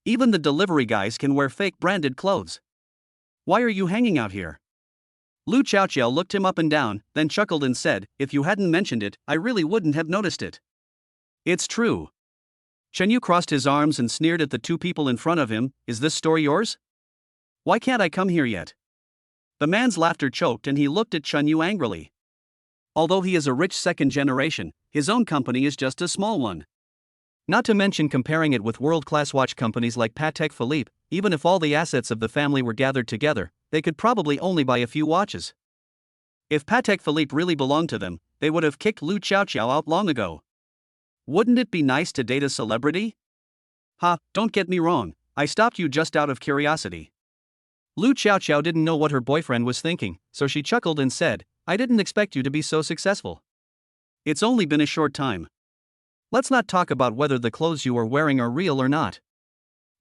Even the delivery guys can wear fake branded clothes. Why are you hanging out here? Lu Xiaoqiao looked him up and down, then chuckled and said, if you hadn't mentioned it, I really wouldn't have noticed it. It's true. Chen Yu crossed his arms and sneered at the two people in front of him, is this store yours? Why can't I come here yet? The man's laughter choked and he looked at Chen Yu angrily. Although he is a rich second generation, his own company is just a small one. Not to mention comparing it with world-class watch companies like Patek Philippe, even if all the assets of the family were gathered together, they could probably only buy a few watches. If Patek Philippe really belonged to them, they would have kicked Lu Xiaoqiao out long ago. Wouldn't it be nice to date a celebrity? Ha, don't get me wrong, I stopped you just out of curiosity. Lu Xiaoqiao didn't know what her boyfriend was thinking, so she chuckled and said, I didn't expect you to be so successful. It's only been a short time. Let's not talk about whether the clothes you are wearing are real or not.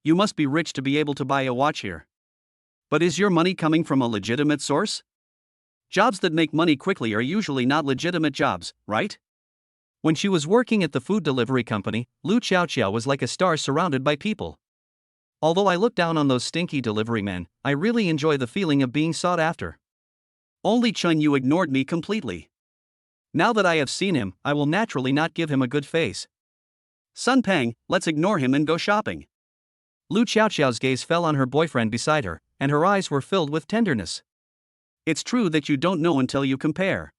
You must be rich to be able to buy a watch here. But is your money coming from a legitimate source? Jobs that make money quickly are usually not legitimate jobs, right? When she was working at the food delivery company, Lu Xiaoqiao was like a star surrounded by people. Although I look down on those stinky delivery men, I really enjoy the feeling of being sought after. Only Chen Yu ignored me completely. Now that I have seen him, I will naturally not give him a good face. Sun Peng, let's ignore him and go shopping. Lu Xiaoqiao's gaze fell on her boyfriend beside her, and her eyes were filled with tenderness. It's true that you don't know until you compare.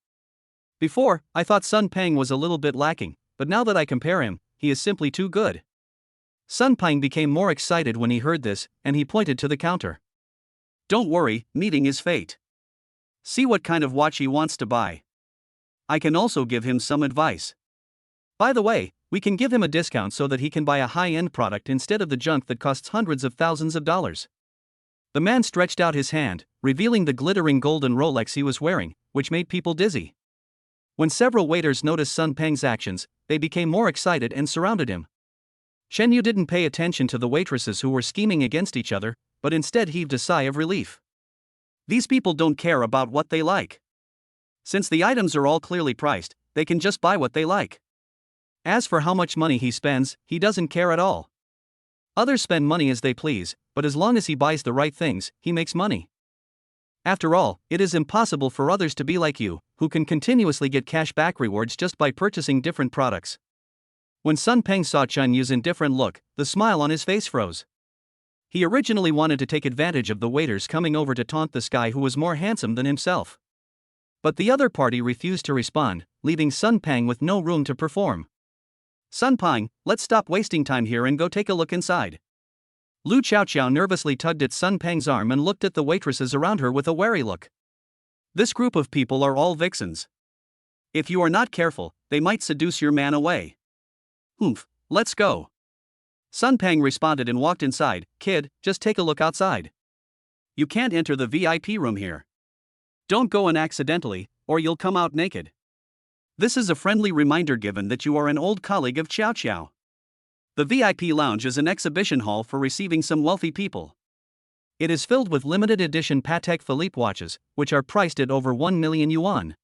Before, I thought Sun Peng was a little bit lacking, but now that I compare him, he is simply too good. Sun Peng became more excited when he heard this, and he pointed to the counter. Don't worry, meeting is fate. See what kind of watch he wants to buy. I can also give him some advice. By the way, we can give him a discount so that he can buy a high-end product instead of the junk that costs hundreds of thousands of dollars. The man stretched out his hand, revealing the glittering golden Rolex he was wearing, which made people dizzy. When several waiters noticed Sun Peng's actions, they became more excited and surrounded him. Chen Yu didn't pay attention to the waitresses who were scheming against each other, but instead heaved a sigh of relief. These people don't care about what they like. Since the items are all clearly priced, they can just buy what they like. As for how much money he spends, he doesn't care at all. Others spend money as they please, but as long as he buys the right things, he makes money. After all, it is impossible for others to be like you, who can continuously get cash back rewards just by purchasing different products. When Sun Peng saw Chen Yu's indifferent look, the smile on his face froze. He originally wanted to take advantage of the waiters coming over to taunt this guy who was more handsome than himself. But the other party refused to respond, leaving Sun Peng with no room to perform. Sun Peng, let's stop wasting time here and go take a look inside. Lu Xiaoqiao nervously tugged at Sun Peng's arm and looked at the waitresses around her with a wary look. This group of people are all vixens. If you are not careful, they might seduce your man away. Oomph, let's go. Sun Pang responded and walked inside. Kid, just take a look outside. You can't enter the VIP room here. Don't go in accidentally, or you'll come out naked. This is a friendly reminder given that you are an old colleague of Chow Chow. The VIP lounge is an exhibition hall for receiving some wealthy people. It is filled with limited edition Patek Philippe watches, which are priced at over 1 million yuan.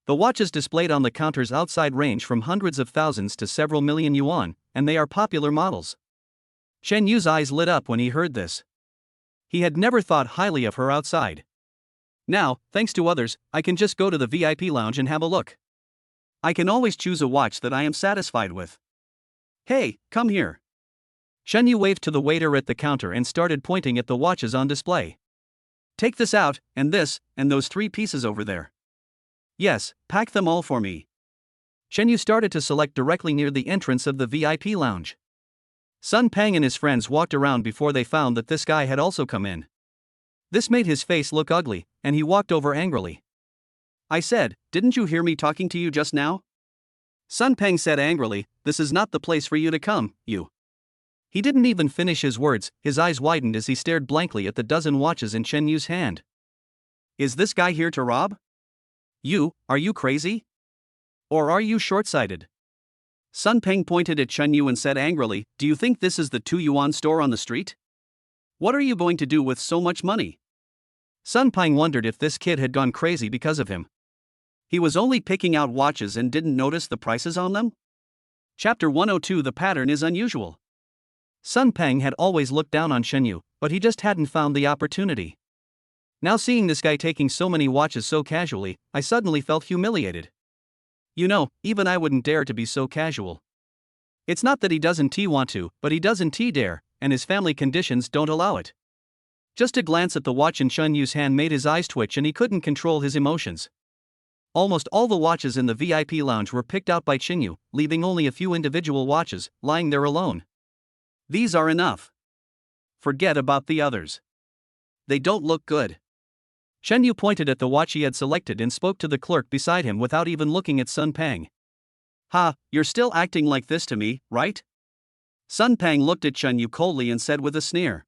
The watches displayed on the counters outside range from hundreds of thousands to several million yuan, and they are popular models. Shen Yu's eyes lit up when he heard this. He had never thought highly of her outside. Now, thanks to others, I can just go to the VIP lounge and have a look. I can always choose a watch that I am satisfied with. Hey, come here. Shen Yu waved to the waiter at the counter and started pointing at the watches on display. Take this out, and this, and those 3 pieces over there. Yes, pack them all for me. Shen Yu started to select directly near the entrance of the VIP lounge. Sun Pang and his friends walked around before they found that this guy had also come in. This made his face look ugly, and he walked over angrily. I said, didn't you hear me talking to you just now? Sun Pang said angrily, this is not the place for you to come, you. He didn't even finish his words, his eyes widened as he stared blankly at the dozen watches in Shen Yu's hand. Is this guy here to rob? Are you crazy? Or are you short-sighted? Sun Pang pointed at Shen Yu and said angrily, do you think this is the 2 yuan store on the street? What are you going to do with so much money? Sun Pang wondered if this kid had gone crazy because of him. He was only picking out watches and didn't notice the prices on them? Chapter 102. The pattern is unusual. Sun Pang had always looked down on Shen Yu, but he just hadn't found the opportunity. Now seeing this guy taking so many watches so casually, I suddenly felt humiliated. You know, even I wouldn't dare to be so casual. It's not that he doesn't want to, but he doesn't dare, and his family conditions don't allow it. Just a glance at the watch in Shen Yu's hand made his eyes twitch and he couldn't control his emotions. Almost all the watches in the VIP lounge were picked out by Shen Yu, leaving only a few individual watches, lying there alone. These are enough. Forget about the others. They don't look good. Shen Yu pointed at the watch he had selected and spoke to the clerk beside him without even looking at Sun Pang. Ha, you're still acting like this to me, right? Sun Pang looked at Shen Yu coldly and said with a sneer.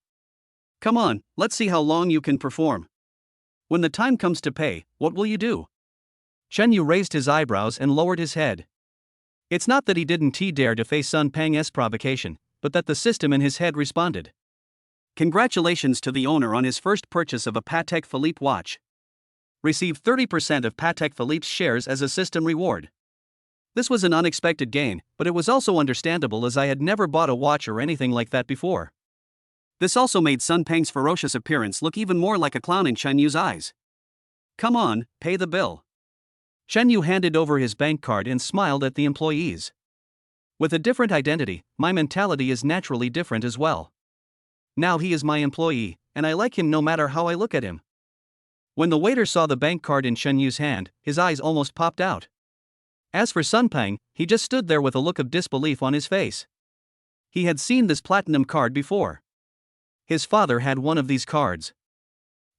Come on, let's see how long you can perform. When the time comes to pay, what will you do? Shen Yu raised his eyebrows and lowered his head. It's not that he didn't dare to face Sun Pang's provocation, but that the system in his head responded. Congratulations to the owner on his first purchase of a Patek Philippe watch. Receive 30% of Patek Philippe's shares as a system reward. This was an unexpected gain, but it was also understandable as I had never bought a watch or anything like that before. This also made Sun Pang's ferocious appearance look even more like a clown in Shen Yu's eyes. Come on, pay the bill. Shen Yu handed over his bank card and smiled at the employees. With a different identity, my mentality is naturally different as well. Now he is my employee, and I like him no matter how I look at him. When the waiter saw the bank card in Shen Yu's hand, his eyes almost popped out. As for Sun Pang, he just stood there with a look of disbelief on his face. He had seen this platinum card before. His father had one of these cards.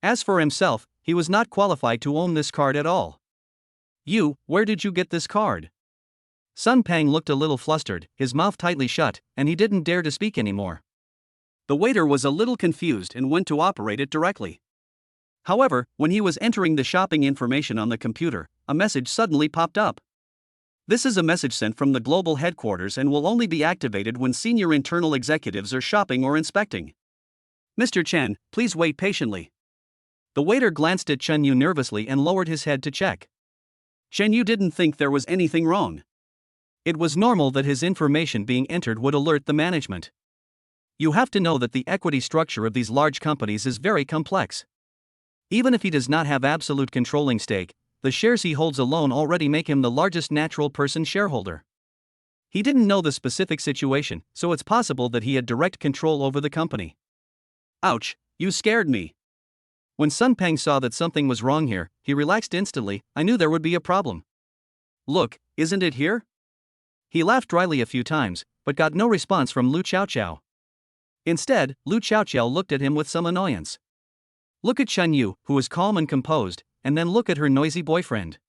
As for himself, he was not qualified to own this card at all. Where did you get this card? Sun Pang looked a little flustered, his mouth tightly shut, and he didn't dare to speak anymore. The waiter was a little confused and went to operate it directly. However, when he was entering the shopping information on the computer, a message suddenly popped up. This is a message sent from the global headquarters and will only be activated when senior internal executives are shopping or inspecting. Mr. Chen, please wait patiently. The waiter glanced at Shen Yu nervously and lowered his head to check. Shen Yu didn't think there was anything wrong. It was normal that his information being entered would alert the management. You have to know that the equity structure of these large companies is very complex. Even if he does not have absolute controlling stake, the shares he holds alone already make him the largest natural person shareholder. He didn't know the specific situation, so it's possible that he had direct control over the company. Ouch, you scared me. When Sun Pang saw that something was wrong here, he relaxed instantly. I knew there would be a problem. Look, isn't it here? He laughed dryly a few times, but got no response from Lu Chaochao. Instead, Lu Chaochao looked at him with some annoyance. Look at Shen Yu, who was calm and composed, and then look at her noisy boyfriend.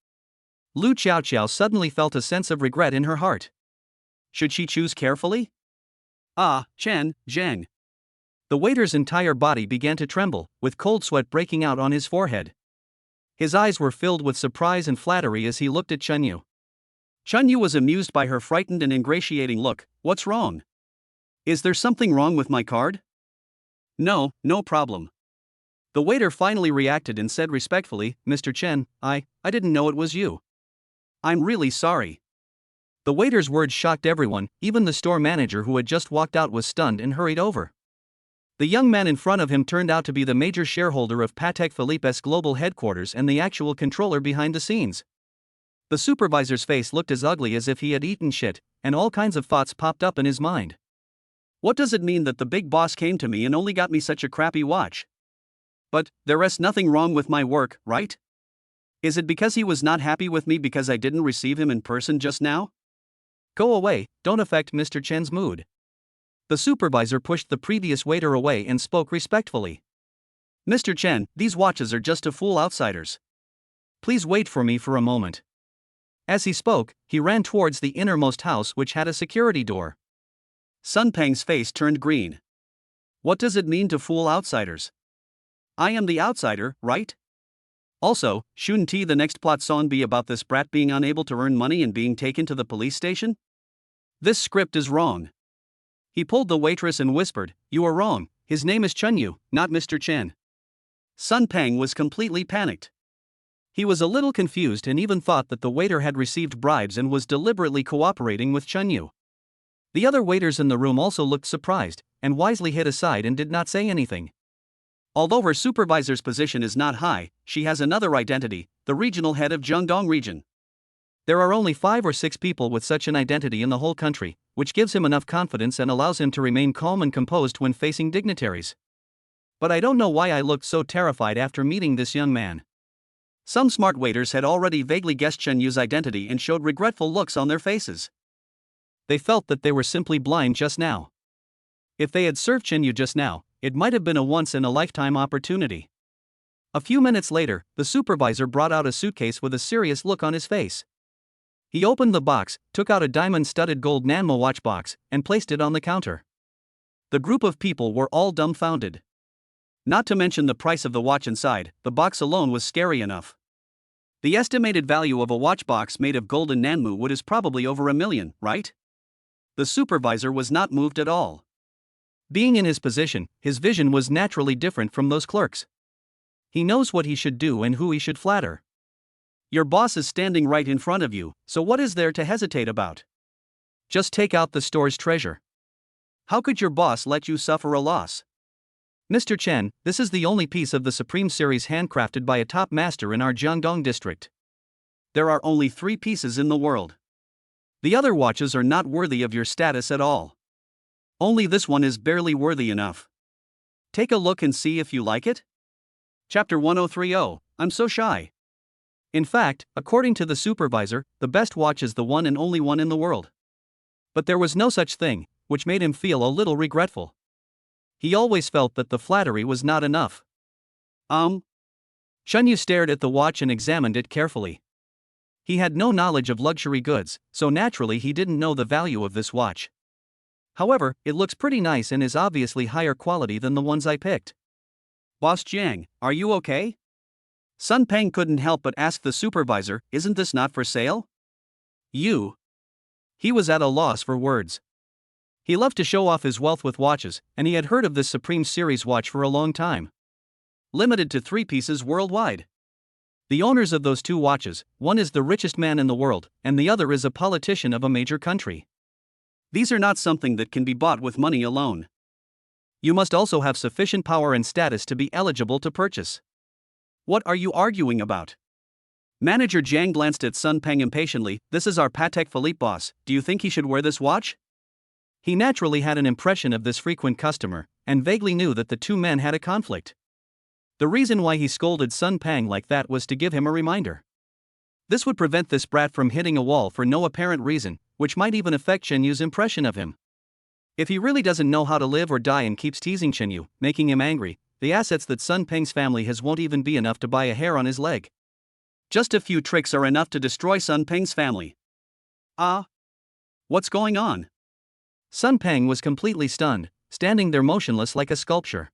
Lu Xiaoqiao suddenly felt a sense of regret in her heart. Should she choose carefully? Ah, Chen, Zhang. The waiter's entire body began to tremble, with cold sweat breaking out on his forehead. His eyes were filled with surprise and flattery as he looked at Chen Yu. Chen Yu was amused by her frightened and ingratiating look. What's wrong? Is there something wrong with my card? No, no problem. The waiter finally reacted and said respectfully, Mr. Chen, I didn't know it was you. I'm really sorry. The waiter's words shocked everyone, even the store manager who had just walked out was stunned and hurried over. The young man in front of him turned out to be the major shareholder of Patek Philippe's global headquarters and the actual controller behind the scenes. The supervisor's face looked as ugly as if he had eaten shit, and all kinds of thoughts popped up in his mind. What does it mean that the big boss came to me and only got me such a crappy watch? But there's nothing wrong with my work, right? Is it because he was not happy with me because I didn't receive him in person just now? Go away, don't affect Mr. Chen's mood. The supervisor pushed the previous waiter away and spoke respectfully. Mr. Chen, these watches are just to fool outsiders. Please wait for me for a moment. As he spoke, he ran towards the innermost house which had a security door. Sun Peng's face turned green. What does it mean to fool outsiders? I am the outsider, right? Also, shouldn't the next plot song be about this brat being unable to earn money and being taken to the police station? This script is wrong. He pulled the waitress and whispered, You are wrong, his name is Chen Yu, not Mr. Chen. Sun Peng was completely panicked. He was a little confused and even thought that the waiter had received bribes and was deliberately cooperating with Chen Yu. The other waiters in the room also looked surprised, and wisely hid aside and did not say anything. Although her supervisor's position is not high, she has another identity, the regional head of Jiangdong region. There are only 5 or 6 people with such an identity in the whole country, which gives him enough confidence and allows him to remain calm and composed when facing dignitaries. But I don't know why I looked so terrified after meeting this young man. Some smart waiters had already vaguely guessed Chen Yu's identity and showed regretful looks on their faces. They felt that they were simply blind just now. If they had served Chen Yu just now, it might have been a once-in-a-lifetime opportunity. A few minutes later, the supervisor brought out a suitcase with a serious look on his face. He opened the box, took out a diamond-studded gold Nanmo watch box, and placed it on the counter. The group of people were all dumbfounded. Not to mention the price of the watch inside, the box alone was scary enough. The estimated value of a watch box made of golden Nanmu wood is probably over $1 million, right? The supervisor was not moved at all. Being in his position, his vision was naturally different from those clerks. He knows what he should do and who he should flatter. Your boss is standing right in front of you, so what is there to hesitate about? Just take out the store's treasure. How could your boss let you suffer a loss? Mr. Chen, this is the only piece of the Supreme series handcrafted by a top master in our Jiangdong district. There are only 3 pieces in the world. The other watches are not worthy of your status at all. Only this one is barely worthy enough. Take a look and see if you like it. Chapter 1030, I'm so shy. In fact, according to the supervisor, the best watch is the one and only one in the world. But there was no such thing, which made him feel a little regretful. He always felt that the flattery was not enough. Chen Yu stared at the watch and examined it carefully. He had no knowledge of luxury goods, so naturally he didn't know the value of this watch. However, it looks pretty nice and is obviously higher quality than the ones I picked. Boss Jiang, are you okay? Sun Peng couldn't help but ask the supervisor, isn't this not for sale? You. He was at a loss for words. He loved to show off his wealth with watches, and he had heard of this Supreme Series watch for a long time. Limited to 3 pieces worldwide. The owners of those 2 watches, one is the richest man in the world, and the other is a politician of a major country. These are not something that can be bought with money alone. You must also have sufficient power and status to be eligible to purchase. What are you arguing about? Manager Jiang glanced at Sun Peng impatiently. This is our Patek Philippe boss, do you think he should wear this watch? He naturally had an impression of this frequent customer, and vaguely knew that the 2 men had a conflict. The reason why he scolded Sun Peng like that was to give him a reminder. This would prevent this brat from hitting a wall for no apparent reason, which might even affect Chen Yu's impression of him. If he really doesn't know how to live or die and keeps teasing Chen Yu, making him angry, the assets that Sun Peng's family has won't even be enough to buy a hair on his leg. Just a few tricks are enough to destroy Sun Peng's family. Ah? What's going on? Sun Peng was completely stunned, standing there motionless like a sculpture.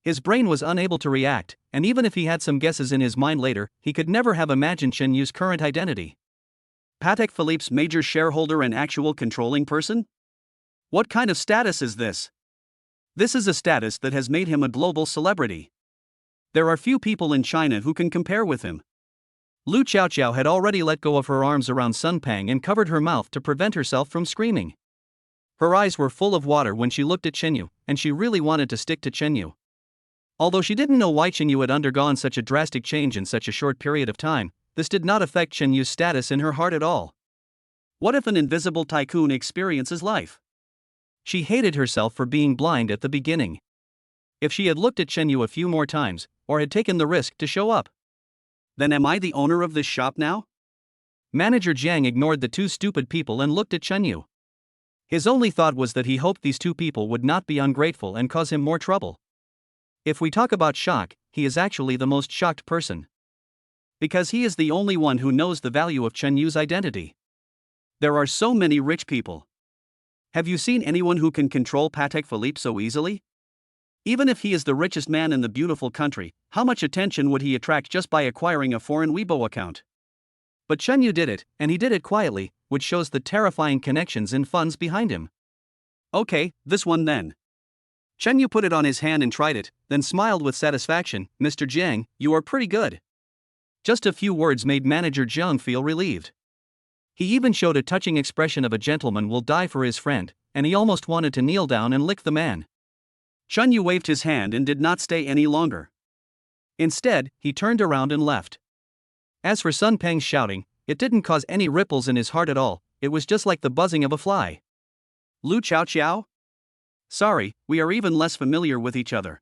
His brain was unable to react, and even if he had some guesses in his mind later, he could never have imagined Chen Yu's current identity. Patek Philippe's major shareholder and actual controlling person? What kind of status is this? This is a status that has made him a global celebrity. There are few people in China who can compare with him. Lu Xiaoqiao had already let go of her arms around Sun Peng and covered her mouth to prevent herself from screaming. Her eyes were full of water when she looked at Chen Yu, and she really wanted to stick to Chen Yu. Although she didn't know why Chen Yu had undergone such a drastic change in such a short period of time, this did not affect Chen Yu's status in her heart at all. What if an invisible tycoon experiences life? She hated herself for being blind at the beginning. If she had looked at Chen Yu a few more times, or had taken the risk to show up. Then am I the owner of this shop now? Manager Jiang ignored the two stupid people and looked at Chen Yu. His only thought was that he hoped these two people would not be ungrateful and cause him more trouble. If we talk about shock, he is actually the most shocked person. Because he is the only one who knows the value of Chen Yu's identity. There are so many rich people. Have you seen anyone who can control Patek Philippe so easily? Even if he is the richest man in the beautiful country, how much attention would he attract just by acquiring a foreign Weibo account? But Chen Yu did it, and he did it quietly, which shows the terrifying connections and funds behind him. Okay, this one then. Chen Yu put it on his hand and tried it, then smiled with satisfaction. Mr. Jiang, you are pretty good. Just a few words made Manager Jiang feel relieved. He even showed a touching expression of a gentleman will die for his friend, and he almost wanted to kneel down and lick the man. Chen Yu waved his hand and did not stay any longer. Instead, he turned around and left. As for Sun Peng's shouting, it didn't cause any ripples in his heart at all, it was just like the buzzing of a fly. Lu Xiaoqiao? Sorry, we are even less familiar with each other.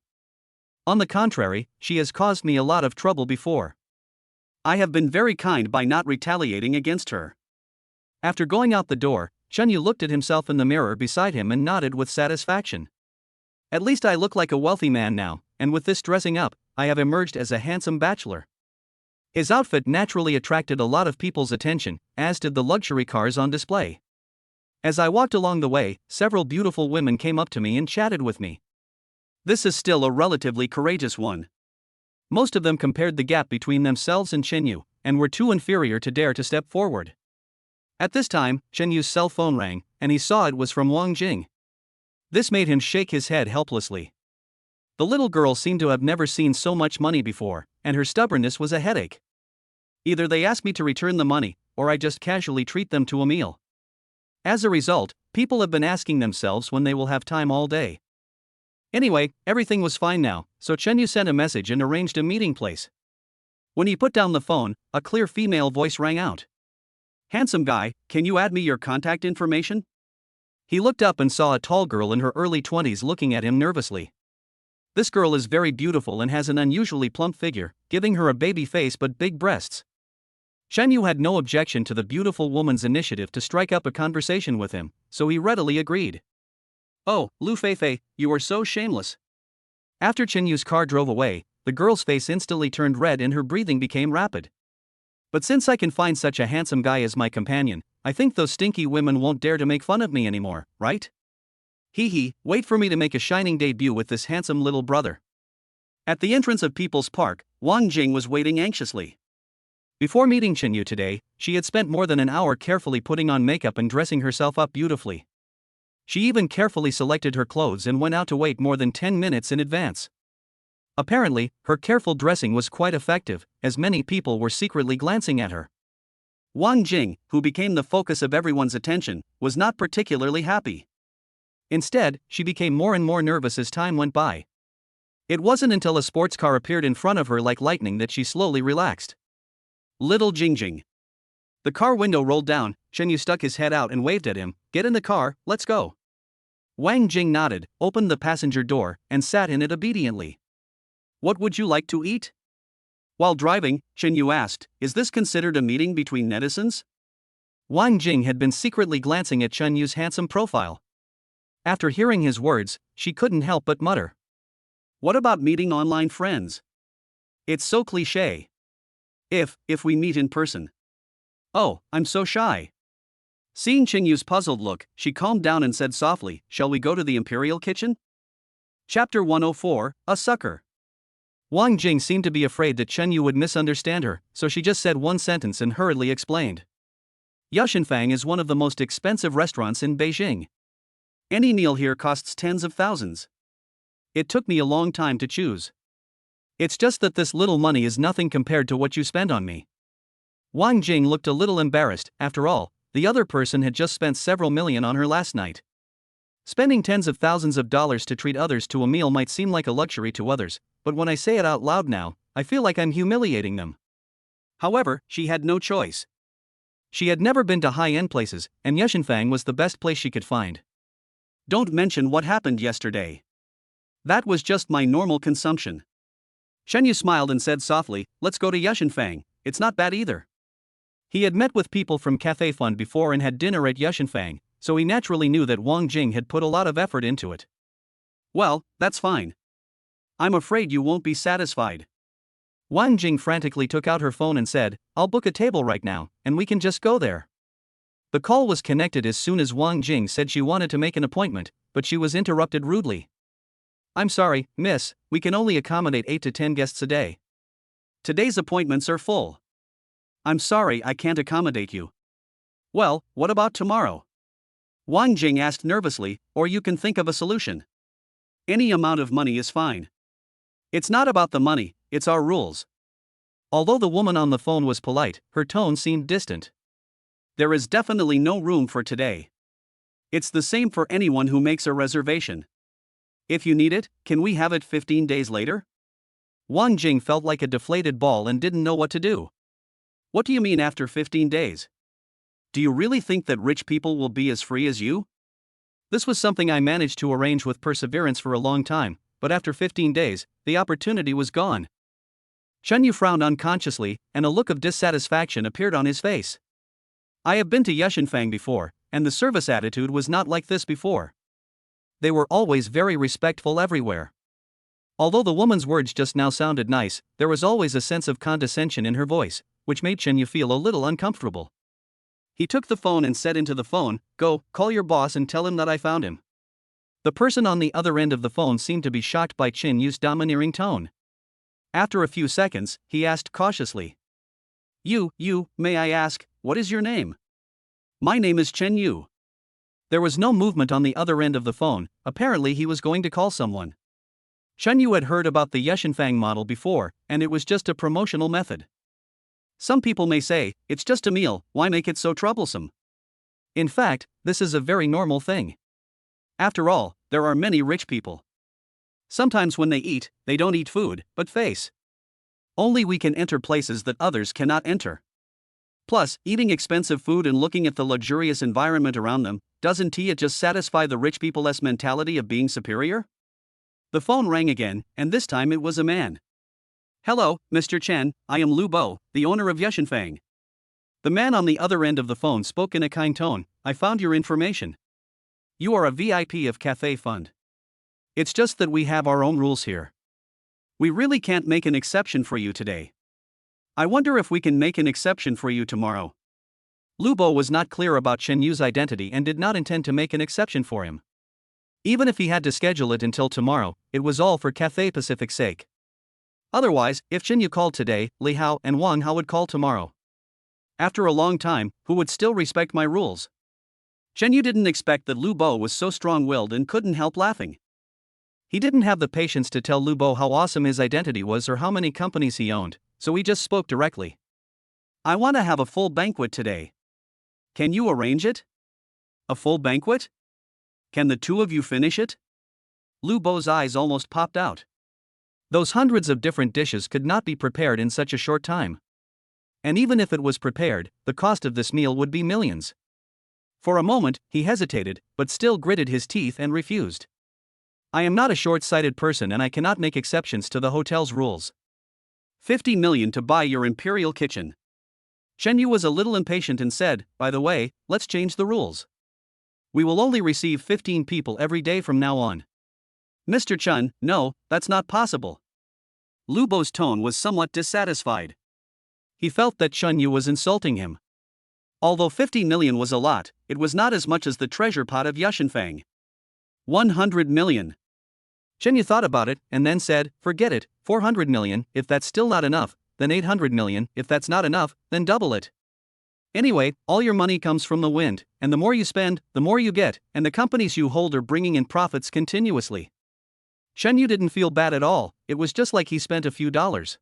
On the contrary, she has caused me a lot of trouble before. I have been very kind by not retaliating against her. After going out the door, Chen Yu looked at himself in the mirror beside him and nodded with satisfaction. At least I look like a wealthy man now, and with this dressing up, I have emerged as a handsome bachelor. His outfit naturally attracted a lot of people's attention, as did the luxury cars on display. As I walked along the way, several beautiful women came up to me and chatted with me. This is still a relatively courageous one. Most of them compared the gap between themselves and Chen Yu, and were too inferior to dare to step forward. At this time, Chen Yu's cell phone rang, and he saw it was from Wang Jing. This made him shake his head helplessly. The little girl seemed to have never seen so much money before, and her stubbornness was a headache. Either they ask me to return the money, or I just casually treat them to a meal. As a result, people have been asking themselves when they will have time all day. Anyway, everything was fine now, so Chen Yu sent a message and arranged a meeting place. When he put down the phone, a clear female voice rang out. Handsome guy, can you add me your contact information? He looked up and saw a tall girl in her early 20s looking at him nervously. This girl is very beautiful and has an unusually plump figure, giving her a baby face but big breasts. Chen Yu had no objection to the beautiful woman's initiative to strike up a conversation with him, so he readily agreed. Oh, Lu Feifei, you are so shameless. After Chen Yu's car drove away, the girl's face instantly turned red and her breathing became rapid. But since I can find such a handsome guy as my companion, I think those stinky women won't dare to make fun of me anymore, right? Hee, wait for me to make a shining debut with this handsome little brother. At the entrance of People's Park, Wang Jing was waiting anxiously. Before meeting Chen Yu today, she had spent more than an hour carefully putting on makeup and dressing herself up beautifully. She even carefully selected her clothes and went out to wait more than 10 minutes in advance. Apparently, her careful dressing was quite effective, as many people were secretly glancing at her. Wang Jing, who became the focus of everyone's attention, was not particularly happy. Instead, she became more and more nervous as time went by. It wasn't until a sports car appeared in front of her like lightning that she slowly relaxed. Little Jingjing. The car window rolled down, Chen Yu stuck his head out and waved at him. Get in the car, let's go. Wang Jing nodded, opened the passenger door, and sat in it obediently. What would you like to eat? While driving, Chen Yu asked, is this considered a meeting between netizens? Wang Jing had been secretly glancing at Chen Yu's handsome profile. After hearing his words, she couldn't help but mutter. What about meeting online friends? It's so cliché. If we meet in person. Oh, I'm so shy. Seeing Chen Yu's puzzled look, she calmed down and said softly, shall we go to the Imperial Kitchen? Chapter 104, A Sucker. Wang Jing seemed to be afraid that Chen Yu would misunderstand her, so she just said one sentence and hurriedly explained. Yashenfang is one of the most expensive restaurants in Beijing. Any meal here costs tens of thousands. It took me a long time to choose. It's just that this little money is nothing compared to what you spend on me. Wang Jing looked a little embarrassed. After all, the other person had just spent several million on her last night. Spending tens of thousands of dollars to treat others to a meal might seem like a luxury to others, but when I say it out loud now, I feel like I'm humiliating them. However, she had no choice. She had never been to high-end places, and Yashenfang was the best place she could find. Don't mention what happened yesterday. That was just my normal consumption. Chen Yu smiled and said softly, let's go to Yashenfang, it's not bad either. He had met with people from Cafe Fund before and had dinner at Yashenfang, so he naturally knew that Wang Jing had put a lot of effort into it. Well, that's fine. I'm afraid you won't be satisfied. Wang Jing frantically took out her phone and said, I'll book a table right now, and we can just go there. The call was connected as soon as Wang Jing said she wanted to make an appointment, but she was interrupted rudely. I'm sorry, miss, we can only accommodate 8 to 10 guests a day. Today's appointments are full. I'm sorry I can't accommodate you. Well, what about tomorrow? Wang Jing asked nervously, or you can think of a solution. Any amount of money is fine. It's not about the money, it's our rules. Although the woman on the phone was polite, her tone seemed distant. There is definitely no room for today. It's the same for anyone who makes a reservation. If you need it, can we have it 15 days later? Wang Jing felt like a deflated ball and didn't know what to do. What do you mean after 15 days? Do you really think that rich people will be as free as you? This was something I managed to arrange with perseverance for a long time, but after 15 days, the opportunity was gone. Chen Yu frowned unconsciously, and a look of dissatisfaction appeared on his face. I have been to Yashenfang before, and the service attitude was not like this before. They were always very respectful everywhere. Although the woman's words just now sounded nice, there was always a sense of condescension in her voice, which made Chen Yu feel a little uncomfortable. He took the phone and said into the phone, go, call your boss and tell him that I found him. The person on the other end of the phone seemed to be shocked by Chen Yu's domineering tone. After a few seconds, he asked cautiously. You, may I ask, what is your name? My name is Chen Yu. There was no movement on the other end of the phone, apparently he was going to call someone. Chen Yu had heard about the Yashenfang model before, and it was just a promotional method. Some people may say, it's just a meal, why make it so troublesome? In fact, this is a very normal thing. After all, there are many rich people. Sometimes when they eat, they don't eat food, but face. Only we can enter places that others cannot enter. Plus, eating expensive food and looking at the luxurious environment around them, doesn't it just satisfy the rich people's mentality of being superior? The phone rang again, and this time it was a man. Hello, Mr. Chen, I am Lu Bo, the owner of Yashenfang. The man on the other end of the phone spoke in a kind tone, I found your information. You are a VIP of Cafe Fund. It's just that we have our own rules here. We really can't make an exception for you today. I wonder if we can make an exception for you tomorrow. Lu Bo was not clear about Chen Yu's identity and did not intend to make an exception for him. Even if he had to schedule it until tomorrow, it was all for Cathay Pacific's sake. Otherwise, if Chen Yu called today, Li Hao and Wang Hao would call tomorrow. After a long time, who would still respect my rules? Chen Yu didn't expect that Lu Bo was so strong-willed and couldn't help laughing. He didn't have the patience to tell Lu Bo how awesome his identity was or how many companies he owned, so he just spoke directly. I want to have a full banquet today. Can you arrange it? A full banquet? Can the two of you finish it? Lu Bo's eyes almost popped out. Those hundreds of different dishes could not be prepared in such a short time. And even if it was prepared, the cost of this meal would be millions. For a moment, he hesitated, but still gritted his teeth and refused. I am not a short-sighted person and I cannot make exceptions to the hotel's rules. 50 million to buy your imperial kitchen. Chen Yu was a little impatient and said, by the way, let's change the rules. We will only receive 15 people every day from now on. Mr. Chen, no, that's not possible. Lu Bo's tone was somewhat dissatisfied. He felt that Chun Yu was insulting him. Although 50 million was a lot, it was not as much as the treasure pot of Yashenfang. 100 million. Chen Yu thought about it and then said, forget it, 400 million, if that's still not enough, then 800 million, if that's not enough, then double it. Anyway, all your money comes from the wind, and the more you spend, the more you get, and the companies you hold are bringing in profits continuously. Shen Yu didn't feel bad at all, it was just like he spent a few dollars.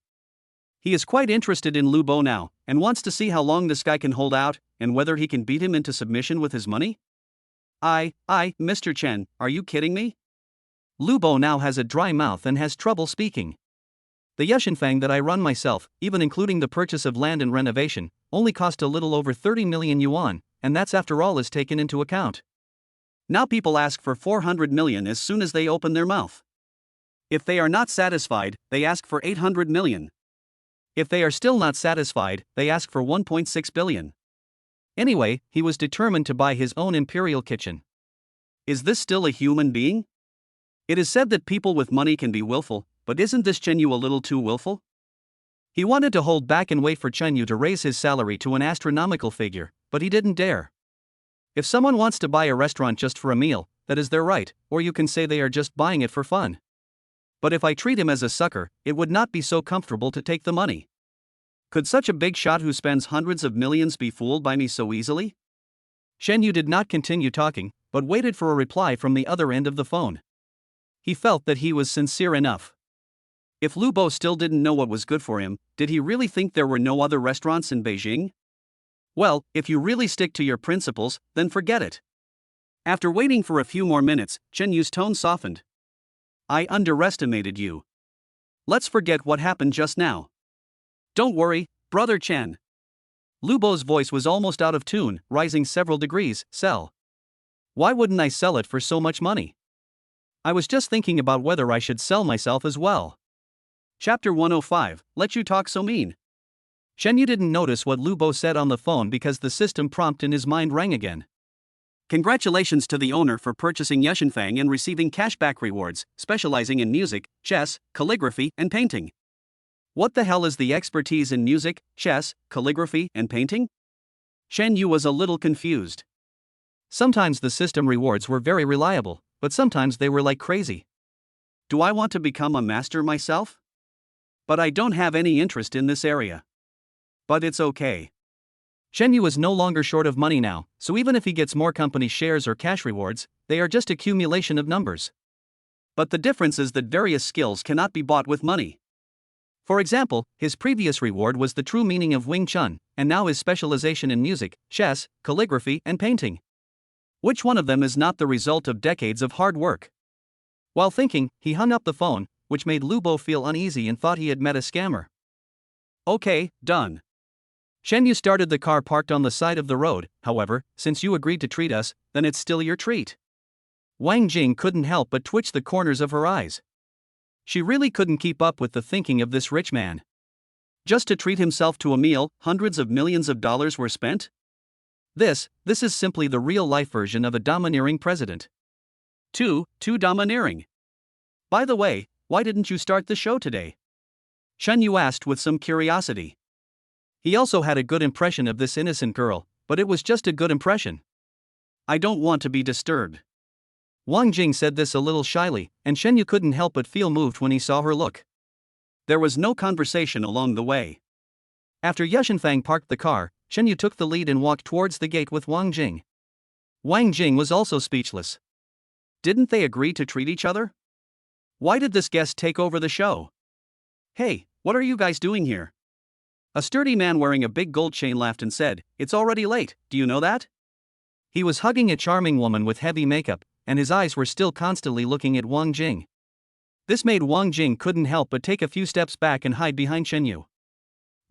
He is quite interested in Lu Bo now, and wants to see how long this guy can hold out, and whether he can beat him into submission with his money. Mr. Chen, are you kidding me? Lu Bo now has a dry mouth and has trouble speaking. The Yashenfang that I run myself, even including the purchase of land and renovation, only cost a little over 30 million yuan, and that's after all is taken into account. Now people ask for 400 million as soon as they open their mouth. If they are not satisfied, they ask for 800 million. If they are still not satisfied, they ask for 1.6 billion. Anyway, he was determined to buy his own imperial kitchen. Is this still a human being? It is said that people with money can be willful, but isn't this Chen Yu a little too willful? He wanted to hold back and wait for Chen Yu to raise his salary to an astronomical figure, but he didn't dare. If someone wants to buy a restaurant just for a meal, that is their right, or you can say they are just buying it for fun. But if I treat him as a sucker, it would not be so comfortable to take the money. Could such a big shot who spends hundreds of millions be fooled by me so easily? Shen Yu did not continue talking, but waited for a reply from the other end of the phone. He felt that he was sincere enough. If Lu Bo still didn't know what was good for him, did he really think there were no other restaurants in Beijing? Well, if you really stick to your principles, then forget it. After waiting for a few more minutes, Chen Yu's tone softened. I underestimated you. Let's forget what happened just now. Don't worry, brother Chen. Lu Bo's voice was almost out of tune, rising several degrees. Sell. Why wouldn't I sell it for so much money? I was just thinking about whether I should sell myself as well. Chapter 105, Let You Talk So Mean. Shen Yu didn't notice what Lu Bo said on the phone because the system prompt in his mind rang again. Congratulations to the owner for purchasing Yashenfang and receiving cashback rewards, specializing in music, chess, calligraphy, and painting. What the hell is the expertise in music, chess, calligraphy, and painting? Shen Yu was a little confused. Sometimes the system rewards were very reliable, but sometimes they were like crazy. Do I want to become a master myself? But I don't have any interest in this area. But it's okay. Shen Yu was no longer short of money now, so even if he gets more company shares or cash rewards, they are just accumulation of numbers. But the difference is that various skills cannot be bought with money. For example, his previous reward was the true meaning of Wing Chun, and now his specialization in music, chess, calligraphy, and painting. Which one of them is not the result of decades of hard work? While thinking, he hung up the phone, which made Lu Bo feel uneasy and thought he had met a scammer. Okay, done. Shen Yu started the car parked on the side of the road. However, since you agreed to treat us, then it's still your treat. Wang Jing couldn't help but twitch the corners of her eyes. She really couldn't keep up with the thinking of this rich man. Just to treat himself to a meal, hundreds of millions of dollars were spent? This is simply the real-life version of a domineering president. Too domineering. By the way, why didn't you start the show today? Shen Yu asked with some curiosity. He also had a good impression of this innocent girl, but it was just a good impression. I don't want to be disturbed. Wang Jing said this a little shyly, and Shen Yu couldn't help but feel moved when he saw her look. There was no conversation along the way. After Yashenfang parked the car, Shen Yu took the lead and walked towards the gate with Wang Jing. Wang Jing was also speechless. Didn't they agree to treat each other? Why did this guest take over the show? Hey, what are you guys doing here? A sturdy man wearing a big gold chain laughed and said, It's already late, do you know that? He was hugging a charming woman with heavy makeup, and his eyes were still constantly looking at Wang Jing. This made Wang Jing couldn't help but take a few steps back and hide behind Shen Yu.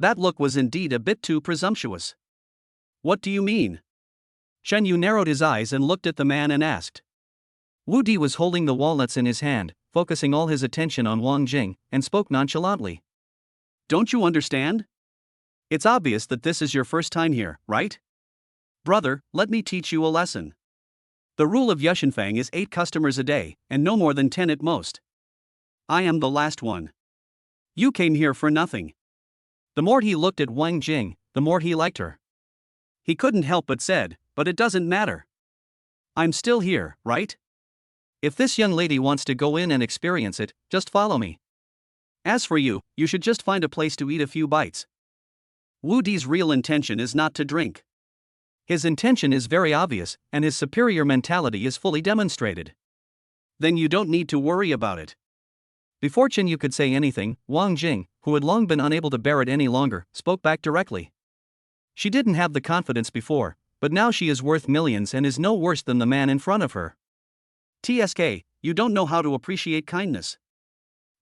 That look was indeed a bit too presumptuous. What do you mean? Shen Yu narrowed his eyes and looked at the man and asked. Wu Di was holding the walnuts in his hand, focusing all his attention on Wang Jing, and spoke nonchalantly. Don't you understand? It's obvious that this is your first time here, right? Brother, let me teach you a lesson. The rule of Yashenfang is 8 customers a day, and no more than 10 at most. I am the last one. You came here for nothing. The more he looked at Wang Jing, the more he liked her. He couldn't help but said, "But it doesn't matter. I'm still here, right? If this young lady wants to go in and experience it, just follow me. As for you, you should just find a place to eat a few bites." Wu Di's real intention is not to drink. His intention is very obvious, and his superior mentality is fully demonstrated. Then you don't need to worry about it. Before Chen Yu could say anything, Wang Jing, who had long been unable to bear it any longer, spoke back directly. She didn't have the confidence before, but now she is worth millions and is no worse than the man in front of her. TSK, you don't know how to appreciate kindness.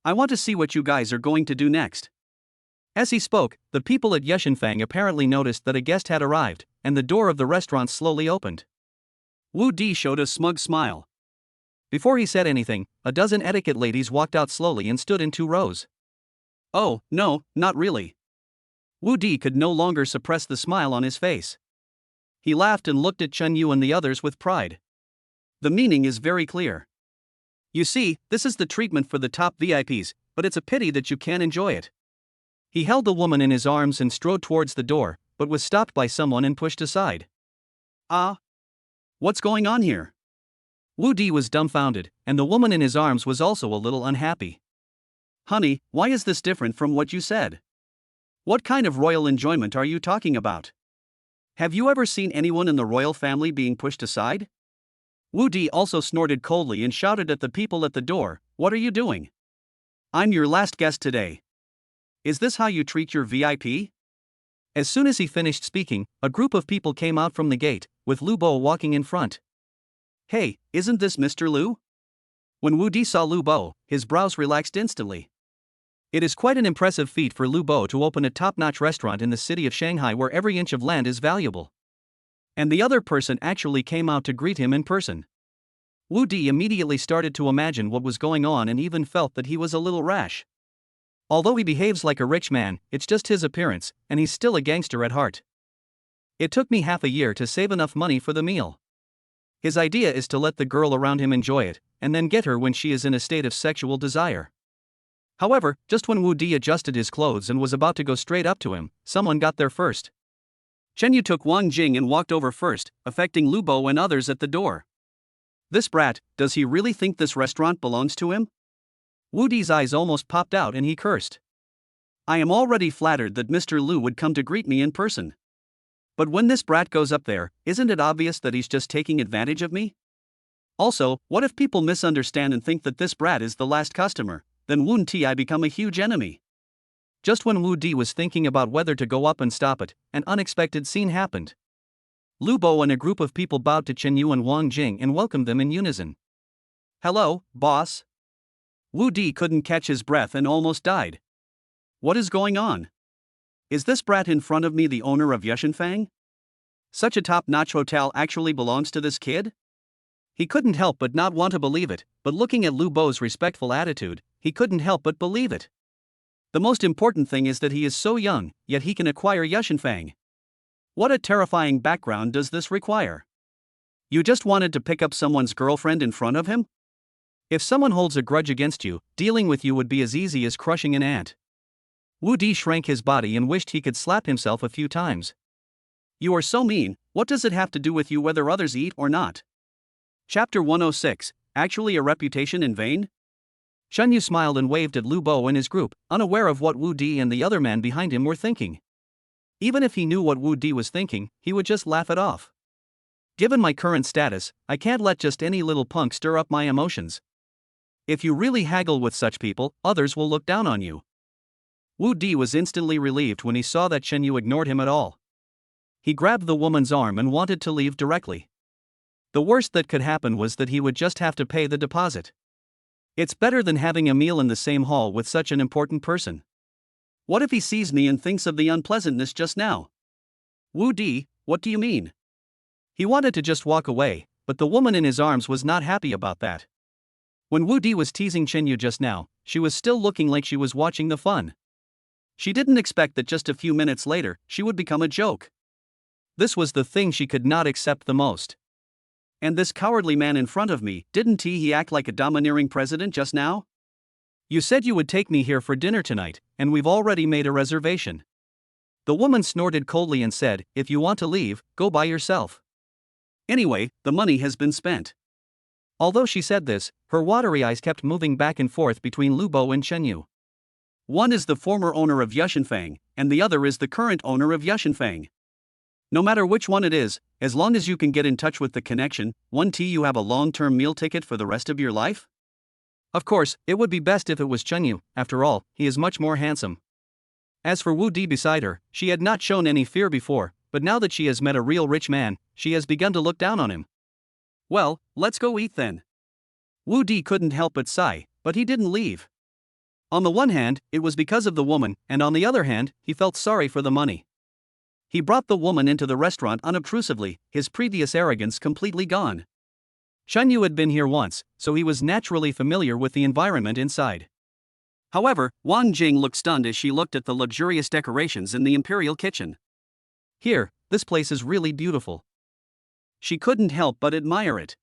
I want to see what you guys are going to do next. As he spoke, the people at Yushanfang apparently noticed that a guest had arrived, and the door of the restaurant slowly opened. Wu Di showed a smug smile. Before he said anything, a dozen etiquette ladies walked out slowly and stood in 2 rows. Oh, no, not really. Wu Di could no longer suppress the smile on his face. He laughed and looked at Chen Yu and the others with pride. The meaning is very clear. You see, this is the treatment for the top VIPs, but it's a pity that you can't enjoy it. He held the woman in his arms and strode towards the door, but was stopped by someone and pushed aside. What's going on here? Wu Di was dumbfounded, and the woman in his arms was also a little unhappy. Honey, why is this different from what you said? What kind of royal enjoyment are you talking about? Have you ever seen anyone in the royal family being pushed aside? Wu Di also snorted coldly and shouted at the people at the door, "What are you doing? I'm your last guest today. Is this how you treat your VIP?" As soon as he finished speaking, a group of people came out from the gate, with Lu Bo walking in front. Hey, isn't this Mr. Lu? When Wu Di saw Lu Bo, his brows relaxed instantly. It is quite an impressive feat for Lu Bo to open a top-notch restaurant in the city of Shanghai where every inch of land is valuable. And the other person actually came out to greet him in person. Wu Di immediately started to imagine what was going on and even felt that he was a little rash. Although he behaves like a rich man, it's just his appearance, and he's still a gangster at heart. It took me half a year to save enough money for the meal. His idea is to let the girl around him enjoy it, and then get her when she is in a state of sexual desire. However, just when Wu Di adjusted his clothes and was about to go straight up to him, someone got there first. Chen Yu took Wang Jing and walked over first, affecting Lu Bo and others at the door. This brat, does he really think this restaurant belongs to him? Wu Di's eyes almost popped out and he cursed. I am already flattered that Mr. Lu would come to greet me in person. But when this brat goes up there, isn't it obvious that he's just taking advantage of me? Also, what if people misunderstand and think that this brat is the last customer? Then Wu Ti become a huge enemy. Just when Wu Di was thinking about whether to go up and stop it, an unexpected scene happened. Lu Bo and a group of people bowed to Chen Yu and Wang Jing and welcomed them in unison. Hello, boss. Wu Di couldn't catch his breath and almost died. What is going on? Is this brat in front of me the owner of Yushanfang? Such a top-notch hotel actually belongs to this kid? He couldn't help but not want to believe it, but looking at Lu Bo's respectful attitude, he couldn't help but believe it. The most important thing is that he is so young, yet he can acquire Yushanfang. What a terrifying background does this require? You just wanted to pick up someone's girlfriend in front of him? If someone holds a grudge against you, dealing with you would be as easy as crushing an ant. Wu Di shrank his body and wished he could slap himself a few times. You are so mean, what does it have to do with you whether others eat or not? Chapter 106, Actually a Reputation in Vain? Shen Yu smiled and waved at Lu Bo and his group, unaware of what Wu Di and the other man behind him were thinking. Even if he knew what Wu Di was thinking, he would just laugh it off. Given my current status, I can't let just any little punk stir up my emotions. If you really haggle with such people, others will look down on you. Wu Di was instantly relieved when he saw that Chen Yu ignored him at all. He grabbed the woman's arm and wanted to leave directly. The worst that could happen was that he would just have to pay the deposit. It's better than having a meal in the same hall with such an important person. What if he sees me and thinks of the unpleasantness just now? Wu Di, what do you mean? He wanted to just walk away, but the woman in his arms was not happy about that. When Wu Di was teasing Chen Yu just now, she was still looking like she was watching the fun. She didn't expect that just a few minutes later, she would become a joke. This was the thing she could not accept the most. And this cowardly man in front of me, didn't he act like a domineering president just now? You said you would take me here for dinner tonight, and we've already made a reservation. The woman snorted coldly and said, "If you want to leave, go by yourself." Anyway, the money has been spent. Although she said this, her watery eyes kept moving back and forth between Lu Bo and Chen Yu. One is the former owner of Yushanfang, and the other is the current owner of Yushanfang. No matter which one it is, as long as you can get in touch with the connection, you have a long-term meal ticket for the rest of your life? Of course, it would be best if it was Chen Yu. After all, he is much more handsome. As for Wu Di beside her, she had not shown any fear before, but now that she has met a real rich man, she has begun to look down on him. Well, let's go eat then. Wu Di couldn't help but sigh, but he didn't leave. On the one hand, it was because of the woman, and on the other hand, he felt sorry for the money. He brought the woman into the restaurant unobtrusively, his previous arrogance completely gone. Chen Yu had been here once, so he was naturally familiar with the environment inside. However, Wang Jing looked stunned as she looked at the luxurious decorations in the imperial kitchen. Here, this place is really beautiful. She couldn't help but admire it.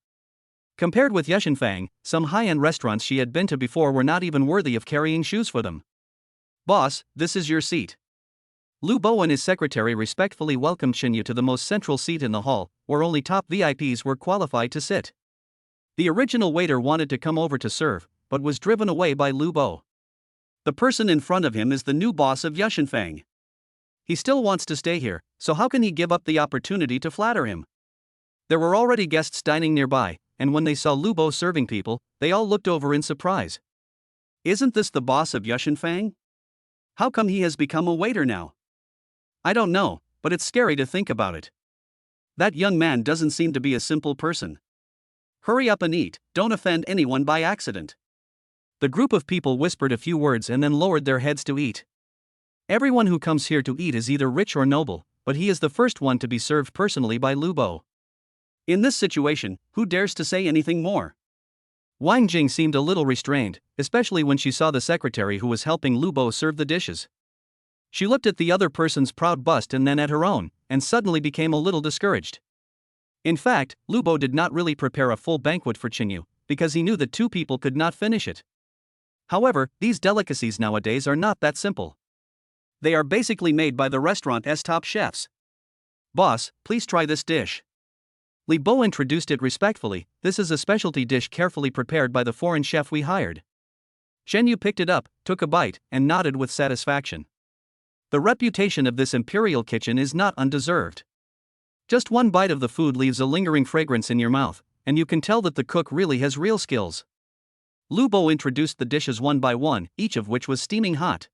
Compared with Yushanfang, some high-end restaurants she had been to before were not even worthy of carrying shoes for them. "Boss, this is your seat." Lu Bo and his secretary respectfully welcomed Chen Yu to the most central seat in the hall, where only top VIPs were qualified to sit. The original waiter wanted to come over to serve, but was driven away by Lu Bo. The person in front of him is the new boss of Yushanfang. He still wants to stay here, so how can he give up the opportunity to flatter him? There were already guests dining nearby, and when they saw Lu Bo serving people, they all looked over in surprise. Isn't this the boss of Yushanfang? How come he has become a waiter now? I don't know, but it's scary to think about it. That young man doesn't seem to be a simple person. Hurry up and eat, don't offend anyone by accident. The group of people whispered a few words and then lowered their heads to eat. Everyone who comes here to eat is either rich or noble, but he is the first one to be served personally by Lu Bo. In this situation, who dares to say anything more? Wang Jing seemed a little restrained, especially when she saw the secretary who was helping Lu Bo serve the dishes. She looked at the other person's proud bust and then at her own, and suddenly became a little discouraged. In fact, Lu Bo did not really prepare a full banquet for Chen Yu, because he knew that two people could not finish it. However, these delicacies nowadays are not that simple. They are basically made by the restaurant's top chefs. "Boss, please try this dish." Li Bo introduced it respectfully. "This is a specialty dish carefully prepared by the foreign chef we hired." Chen Yu picked it up, took a bite, and nodded with satisfaction. The reputation of this imperial kitchen is not undeserved. Just one bite of the food leaves a lingering fragrance in your mouth, and you can tell that the cook really has real skills. Lu Bo introduced the dishes one by one, each of which was steaming hot.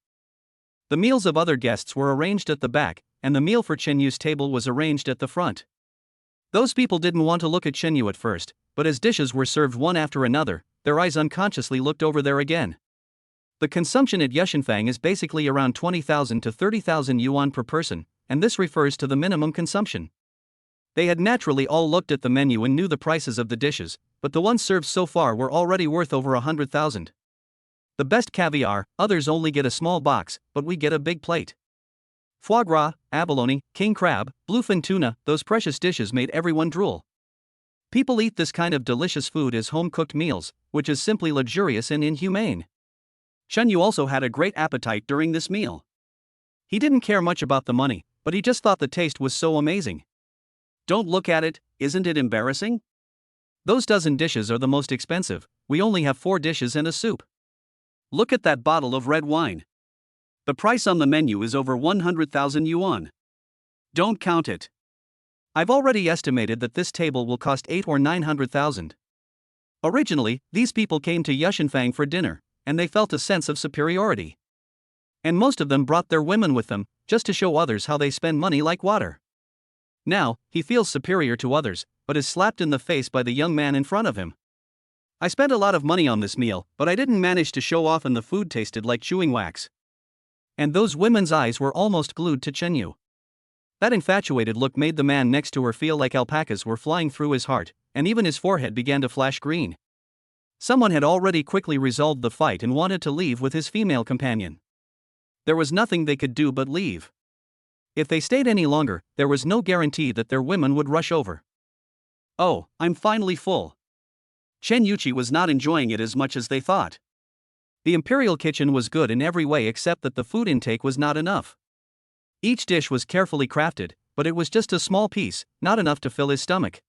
The meals of other guests were arranged at the back, and the meal for Chen Yu's table was arranged at the front. Those people didn't want to look at Chen Yu at first, but as dishes were served one after another, their eyes unconsciously looked over there again. The consumption at Yushanfang is basically around 20,000 to 30,000 yuan per person, and this refers to the minimum consumption. They had naturally all looked at the menu and knew the prices of the dishes, but the ones served so far were already worth over 100,000. The best caviar, others only get a small box, but we get a big plate. Foie gras, abalone, king crab, bluefin tuna, those precious dishes made everyone drool. People eat this kind of delicious food as home-cooked meals, which is simply luxurious and inhumane. Chen Yu also had a great appetite during this meal. He didn't care much about the money, but he just thought the taste was so amazing. Don't look at it, isn't it embarrassing? Those dozen dishes are the most expensive, we only have 4 dishes and a soup. Look at that bottle of red wine. The price on the menu is over 100,000 yuan. Don't count it. I've already estimated that this table will cost 8 or 900,000. Originally, these people came to Yushanfang for dinner, and they felt a sense of superiority. And most of them brought their women with them, just to show others how they spend money like water. Now, he feels superior to others, but is slapped in the face by the young man in front of him. "I spent a lot of money on this meal, but I didn't manage to show off and the food tasted like chewing wax." And those women's eyes were almost glued to Chen Yu. That infatuated look made the man next to her feel like alpacas were flying through his heart, and even his forehead began to flash green. Someone had already quickly resolved the fight and wanted to leave with his female companion. There was nothing they could do but leave. If they stayed any longer, there was no guarantee that their women would rush over. "Oh, I'm finally full." Chen Yuqi was not enjoying it as much as they thought. The imperial kitchen was good in every way except that the food intake was not enough. Each dish was carefully crafted, but it was just a small piece, not enough to fill his stomach.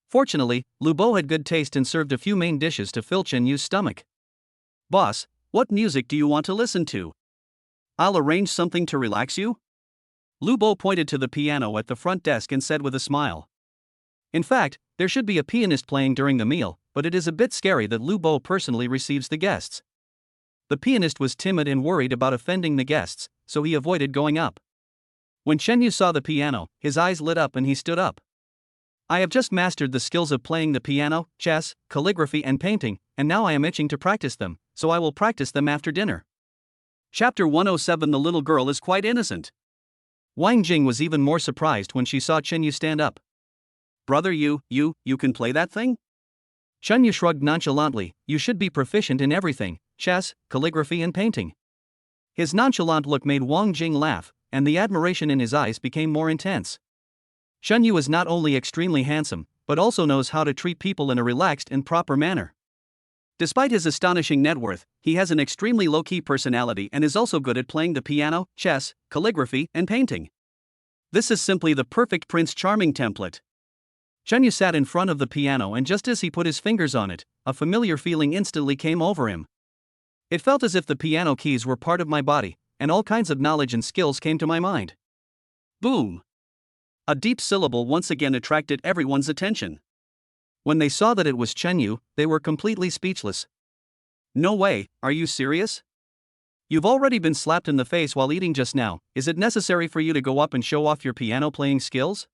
Fortunately, Lu Bo had good taste and served a few main dishes to fill Chen Yu's stomach. Boss, what music do you want to listen to? I'll arrange something to relax you. Lu Bo pointed to the piano at the front desk and said with a smile. In fact, there should be a pianist playing during the meal, but it is a bit scary that Lu Bo personally receives the guests. The pianist was timid and worried about offending the guests, so he avoided going up. When Chen Yu saw the piano, his eyes lit up and he stood up. I have just mastered the skills of playing the piano, chess, calligraphy and painting, and now I am itching to practice them, so I will practice them after dinner. Chapter 107. The little girl is quite innocent. Wang Jing was even more surprised when she saw Chen Yu stand up. Brother, you can play that thing? Chen Yu shrugged nonchalantly. You should be proficient in everything, chess, calligraphy and painting. His nonchalant look made Wang Jing laugh, and the admiration in his eyes became more intense. Chen Yu is not only extremely handsome, but also knows how to treat people in a relaxed and proper manner. Despite his astonishing net worth, he has an extremely low-key personality and is also good at playing the piano, chess, calligraphy, and painting. This is simply the perfect Prince Charming template. Chen Yu sat in front of the piano, and just as he put his fingers on it, a familiar feeling instantly came over him. It felt as if the piano keys were part of my body, and all kinds of knowledge and skills came to my mind. Boom! A deep syllable once again attracted everyone's attention. When they saw that it was Chen Yu, they were completely speechless. No way, are you serious? You've already been slapped in the face while eating just now. Is it necessary for you to go up and show off your piano playing skills?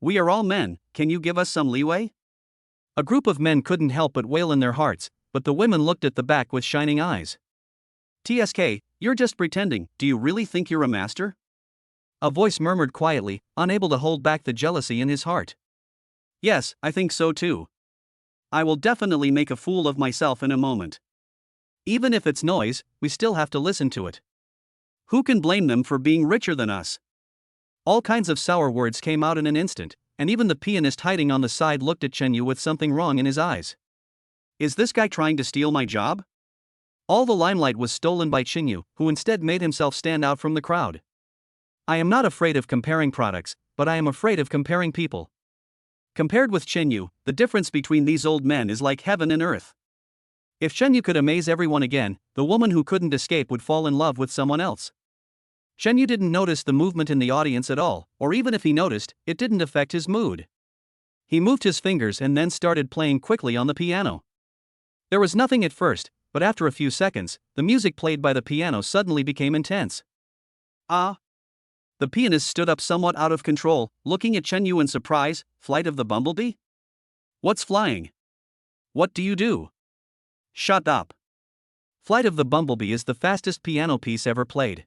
We are all men, can you give us some leeway? A group of men couldn't help but wail in their hearts, but the women looked at the back with shining eyes. TSK, you're just pretending, do you really think you're a master? A voice murmured quietly, unable to hold back the jealousy in his heart. Yes, I think so too. I will definitely make a fool of myself in a moment. Even if it's noise, we still have to listen to it. Who can blame them for being richer than us? All kinds of sour words came out in an instant, and even the pianist hiding on the side looked at Chen Yu with something wrong in his eyes. Is this guy trying to steal my job? All the limelight was stolen by Chen Yu, who instead made himself stand out from the crowd. I am not afraid of comparing products, but I am afraid of comparing people. Compared with Chen Yu, the difference between these old men is like heaven and earth. If Chen Yu could amaze everyone again, the woman who couldn't escape would fall in love with someone else. Chen Yu didn't notice the movement in the audience at all, or even if he noticed, it didn't affect his mood. He moved his fingers and then started playing quickly on the piano. There was nothing at first, but after a few seconds, the music played by the piano suddenly became intense. Ah! The pianist stood up somewhat out of control, looking at Chen Yu in surprise. Flight of the Bumblebee? What's flying? What do you do? Shut up. Flight of the Bumblebee is the fastest piano piece ever played.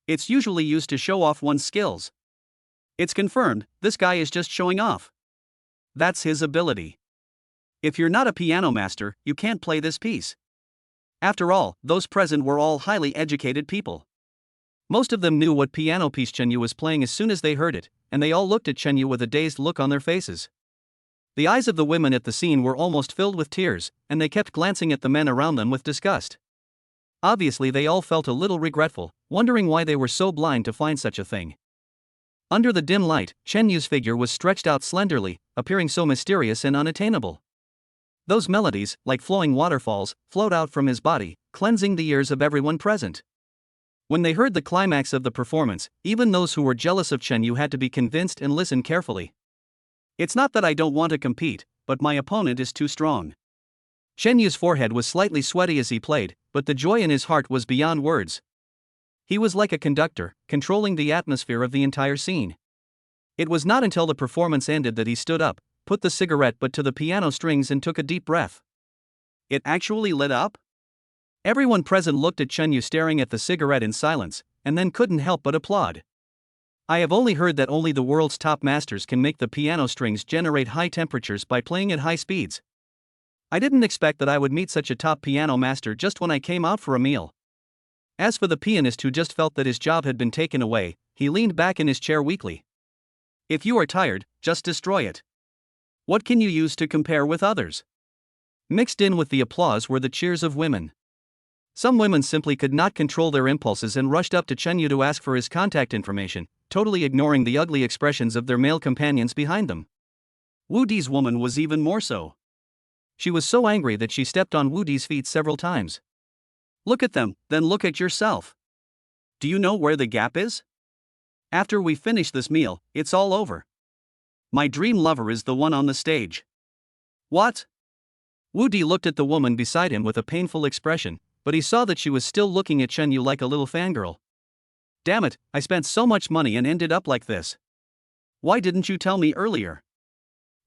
It's usually used to show off one's skills. It's confirmed, this guy is just showing off. That's his ability. If you're not a piano master, you can't play this piece. After all, those present were all highly educated people. Most of them knew what piano piece Chen Yu was playing as soon as they heard it, and they all looked at Chen Yu with a dazed look on their faces. The eyes of the women at the scene were almost filled with tears, and they kept glancing at the men around them with disgust. Obviously, they all felt a little regretful, wondering why they were so blind to find such a thing. Under the dim light, Chen Yu's figure was stretched out slenderly, appearing so mysterious and unattainable. Those melodies, like flowing waterfalls, flowed out from his body, cleansing the ears of everyone present. When they heard the climax of the performance, even those who were jealous of Chen Yu had to be convinced and listen carefully. It's not that I don't want to compete, but my opponent is too strong. Chen Yu's forehead was slightly sweaty as he played, but the joy in his heart was beyond words. He was like a conductor, controlling the atmosphere of the entire scene. It was not until the performance ended that he stood up, put the cigarette butt to the piano strings and took a deep breath. It actually lit up? Everyone present looked at Chen Yu staring at the cigarette in silence, and then couldn't help but applaud. I have only heard that only the world's top masters can make the piano strings generate high temperatures by playing at high speeds. I didn't expect that I would meet such a top piano master just when I came out for a meal. As for the pianist who just felt that his job had been taken away, he leaned back in his chair weakly. If you are tired, just destroy it. What can you use to compare with others? Mixed in with the applause were the cheers of women. Some women simply could not control their impulses and rushed up to Chen Yu to ask for his contact information, totally ignoring the ugly expressions of their male companions behind them. Wu Di's woman was even more so. She was so angry that she stepped on Wu Di's feet several times. Look at them, then look at yourself. Do you know where the gap is? After we finish this meal, it's all over. My dream lover is the one on the stage. What? Wu Di looked at the woman beside him with a painful expression, but he saw that she was still looking at Chen Yu like a little fangirl. Damn it, I spent so much money and ended up like this. Why didn't you tell me earlier?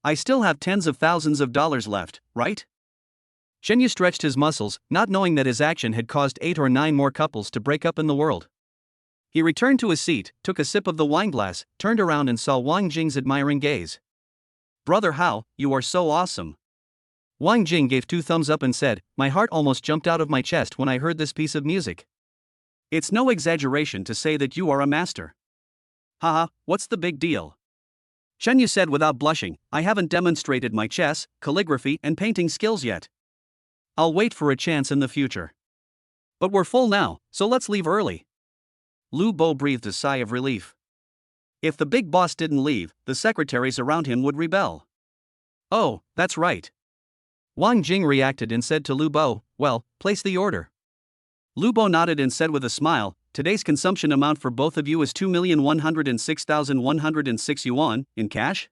I still have tens of thousands of dollars left, right? Chen Yu stretched his muscles, not knowing that his action had caused 8 or 9 more couples to break up in the world. He returned to his seat, took a sip of the wineglass, turned around and saw Wang Jing's admiring gaze. Brother Hao, you are so awesome. Wang Jing gave 2 thumbs up and said, my heart almost jumped out of my chest when I heard this piece of music. It's no exaggeration to say that you are a master. Haha, what's the big deal? Chen Yu said without blushing, I haven't demonstrated my chess, calligraphy, and painting skills yet. I'll wait for a chance in the future. But we're full now, so let's leave early. Lu Bo breathed a sigh of relief. If the big boss didn't leave, the secretaries around him would rebel. Oh, that's right. Wang Jing reacted and said to Lu Bo, well, place the order. Lu Bo nodded and said with a smile, today's consumption amount for both of you is 2,106,106 yuan, in cash?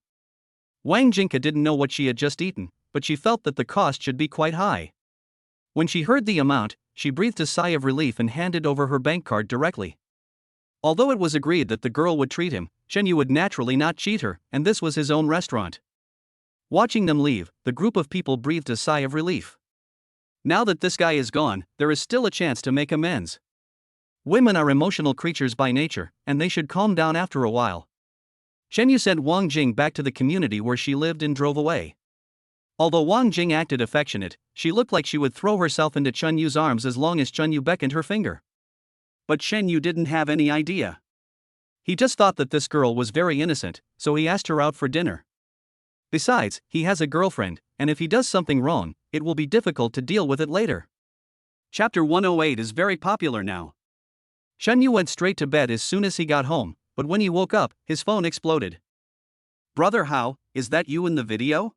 Wang Jingke didn't know what she had just eaten, but she felt that the cost should be quite high. When she heard the amount, she breathed a sigh of relief and handed over her bank card directly. Although it was agreed that the girl would treat him, Chen Yu would naturally not cheat her, and this was his own restaurant. Watching them leave, the group of people breathed a sigh of relief. Now that this guy is gone, there is still a chance to make amends. Women are emotional creatures by nature, and they should calm down after a while. Chen Yu sent Wang Jing back to the community where she lived and drove away. Although Wang Jing acted affectionate, she looked like she would throw herself into Chen Yu's arms as long as Chen Yu beckoned her finger. But Chen Yu didn't have any idea. He just thought that this girl was very innocent, so he asked her out for dinner. Besides, he has a girlfriend, and if he does something wrong, it will be difficult to deal with it later. Chapter 108 is very popular now. Chen Yu went straight to bed as soon as he got home, but when he woke up, his phone exploded. Brother Hao, is that you in the video?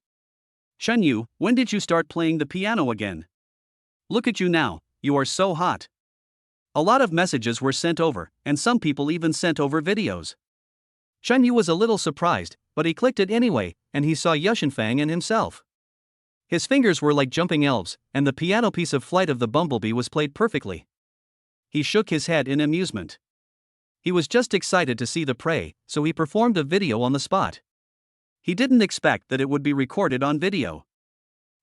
Chen Yu, when did you start playing the piano again? Look at you now, you are so hot. A lot of messages were sent over, and some people even sent over videos. Chen Yu was a little surprised, but he clicked it anyway, and he saw Yushenfang and himself. His fingers were like jumping elves, and the piano piece of Flight of the Bumblebee was played perfectly. He shook his head in amusement. He was just excited to see the prey, so he performed a video on the spot. He didn't expect that it would be recorded on video.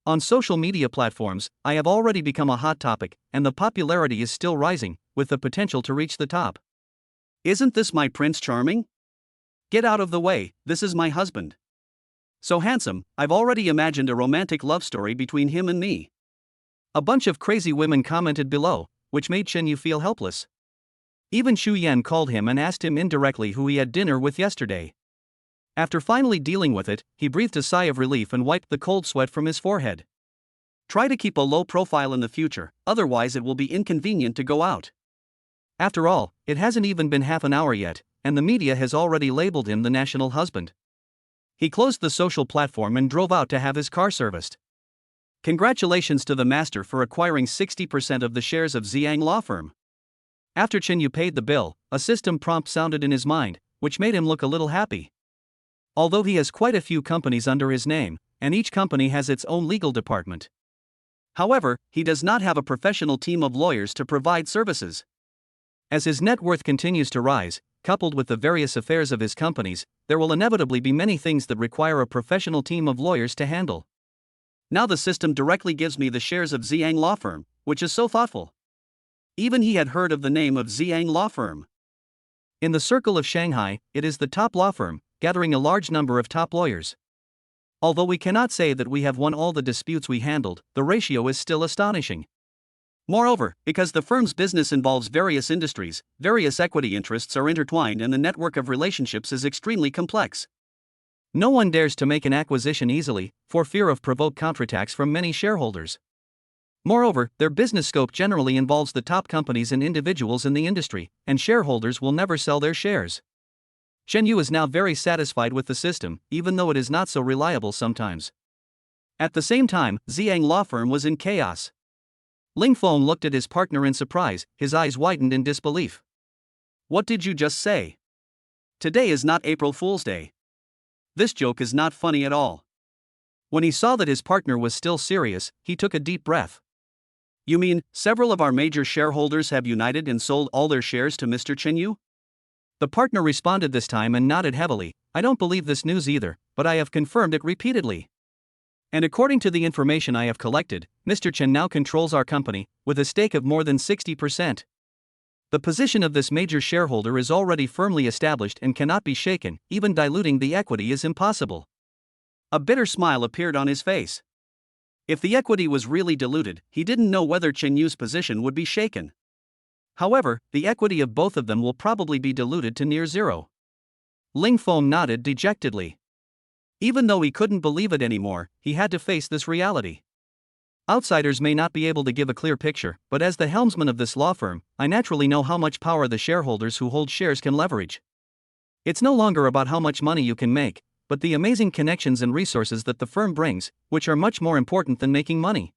On social media platforms, I have already become a hot topic, and the popularity is still rising, with the potential to reach the top. Isn't this my Prince Charming? Get out of the way, this is my husband. So handsome, I've already imagined a romantic love story between him and me. A bunch of crazy women commented below, which made Chen Yu feel helpless. Even Xu Yan called him and asked him indirectly who he had dinner with yesterday. After finally dealing with it, he breathed a sigh of relief and wiped the cold sweat from his forehead. Try to keep a low profile in the future, otherwise it will be inconvenient to go out. After all, it hasn't even been half an hour yet, and the media has already labeled him the national husband. He closed the social platform and drove out to have his car serviced. Congratulations to the master for acquiring 60% of the shares of Zhang Law Firm. After Chen Yu paid the bill, a system prompt sounded in his mind, which made him look a little happy. Although he has quite a few companies under his name, and each company has its own legal department. However, he does not have a professional team of lawyers to provide services. As his net worth continues to rise, coupled with the various affairs of his companies, there will inevitably be many things that require a professional team of lawyers to handle. Now the system directly gives me the shares of Zhang Law Firm, which is so thoughtful. Even he had heard of the name of Zhang Law Firm. In the circle of Shanghai, it is the top law firm, gathering a large number of top lawyers. Although we cannot say that we have won all the disputes we handled, the ratio is still astonishing. Moreover, because the firm's business involves various industries, various equity interests are intertwined and the network of relationships is extremely complex. No one dares to make an acquisition easily, for fear of provoked counterattacks from many shareholders. Moreover, their business scope generally involves the top companies and individuals in the industry, and shareholders will never sell their shares. Chen Yu is now very satisfied with the system, even though it is not so reliable sometimes. At the same time, Ziyang law firm was in chaos. Ling Feng looked at his partner in surprise, his eyes widened in disbelief. What did you just say? Today is not April Fool's Day. This joke is not funny at all. When he saw that his partner was still serious, he took a deep breath. You mean, several of our major shareholders have united and sold all their shares to Mr. Chen Yu? The partner responded this time and nodded heavily. I don't believe this news either, but I have confirmed it repeatedly. And according to the information I have collected, Mr. Chen now controls our company, with a stake of more than 60%. The position of this major shareholder is already firmly established and cannot be shaken, even diluting the equity is impossible. A bitter smile appeared on his face. If the equity was really diluted, he didn't know whether Chen Yu's position would be shaken. However, the equity of both of them will probably be diluted to near zero. Ling Feng nodded dejectedly. Even though he couldn't believe it anymore, he had to face this reality. Outsiders may not be able to give a clear picture, but as the helmsman of this law firm, I naturally know how much power the shareholders who hold shares can leverage. It's no longer about how much money you can make, but the amazing connections and resources that the firm brings, which are much more important than making money.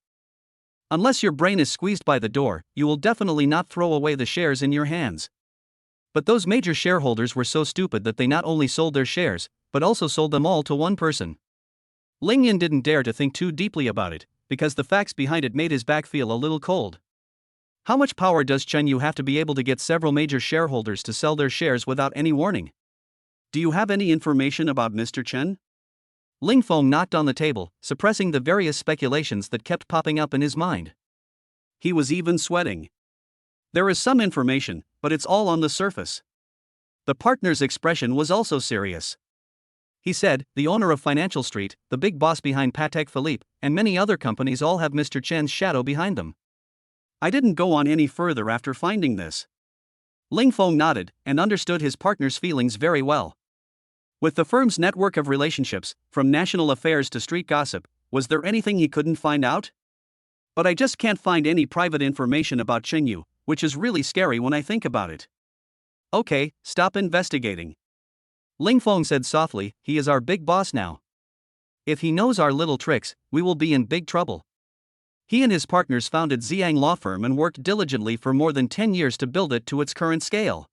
Unless your brain is squeezed by the door, you will definitely not throw away the shares in your hands. But those major shareholders were so stupid that they not only sold their shares, but also sold them all to one person. Ling Yin didn't dare to think too deeply about it, because the facts behind it made his back feel a little cold. How much power does Chen Yu have to be able to get several major shareholders to sell their shares without any warning? Do you have any information about Mr. Chen? Ling Feng knocked on the table, suppressing the various speculations that kept popping up in his mind. He was even sweating. There is some information, but it's all on the surface. The partner's expression was also serious. He said, the owner of Financial Street, the big boss behind Patek Philippe, and many other companies all have Mr. Chen's shadow behind them. I didn't go on any further after finding this. Ling Feng nodded and understood his partner's feelings very well. With the firm's network of relationships, from national affairs to street gossip, was there anything he couldn't find out? But I just can't find any private information about Chen Yu, which is really scary when I think about it. Okay, stop investigating. Ling Feng said softly, he is our big boss now. If he knows our little tricks, we will be in big trouble. He and his partners founded Ziyang Law Firm and worked diligently for more than 10 years to build it to its current scale.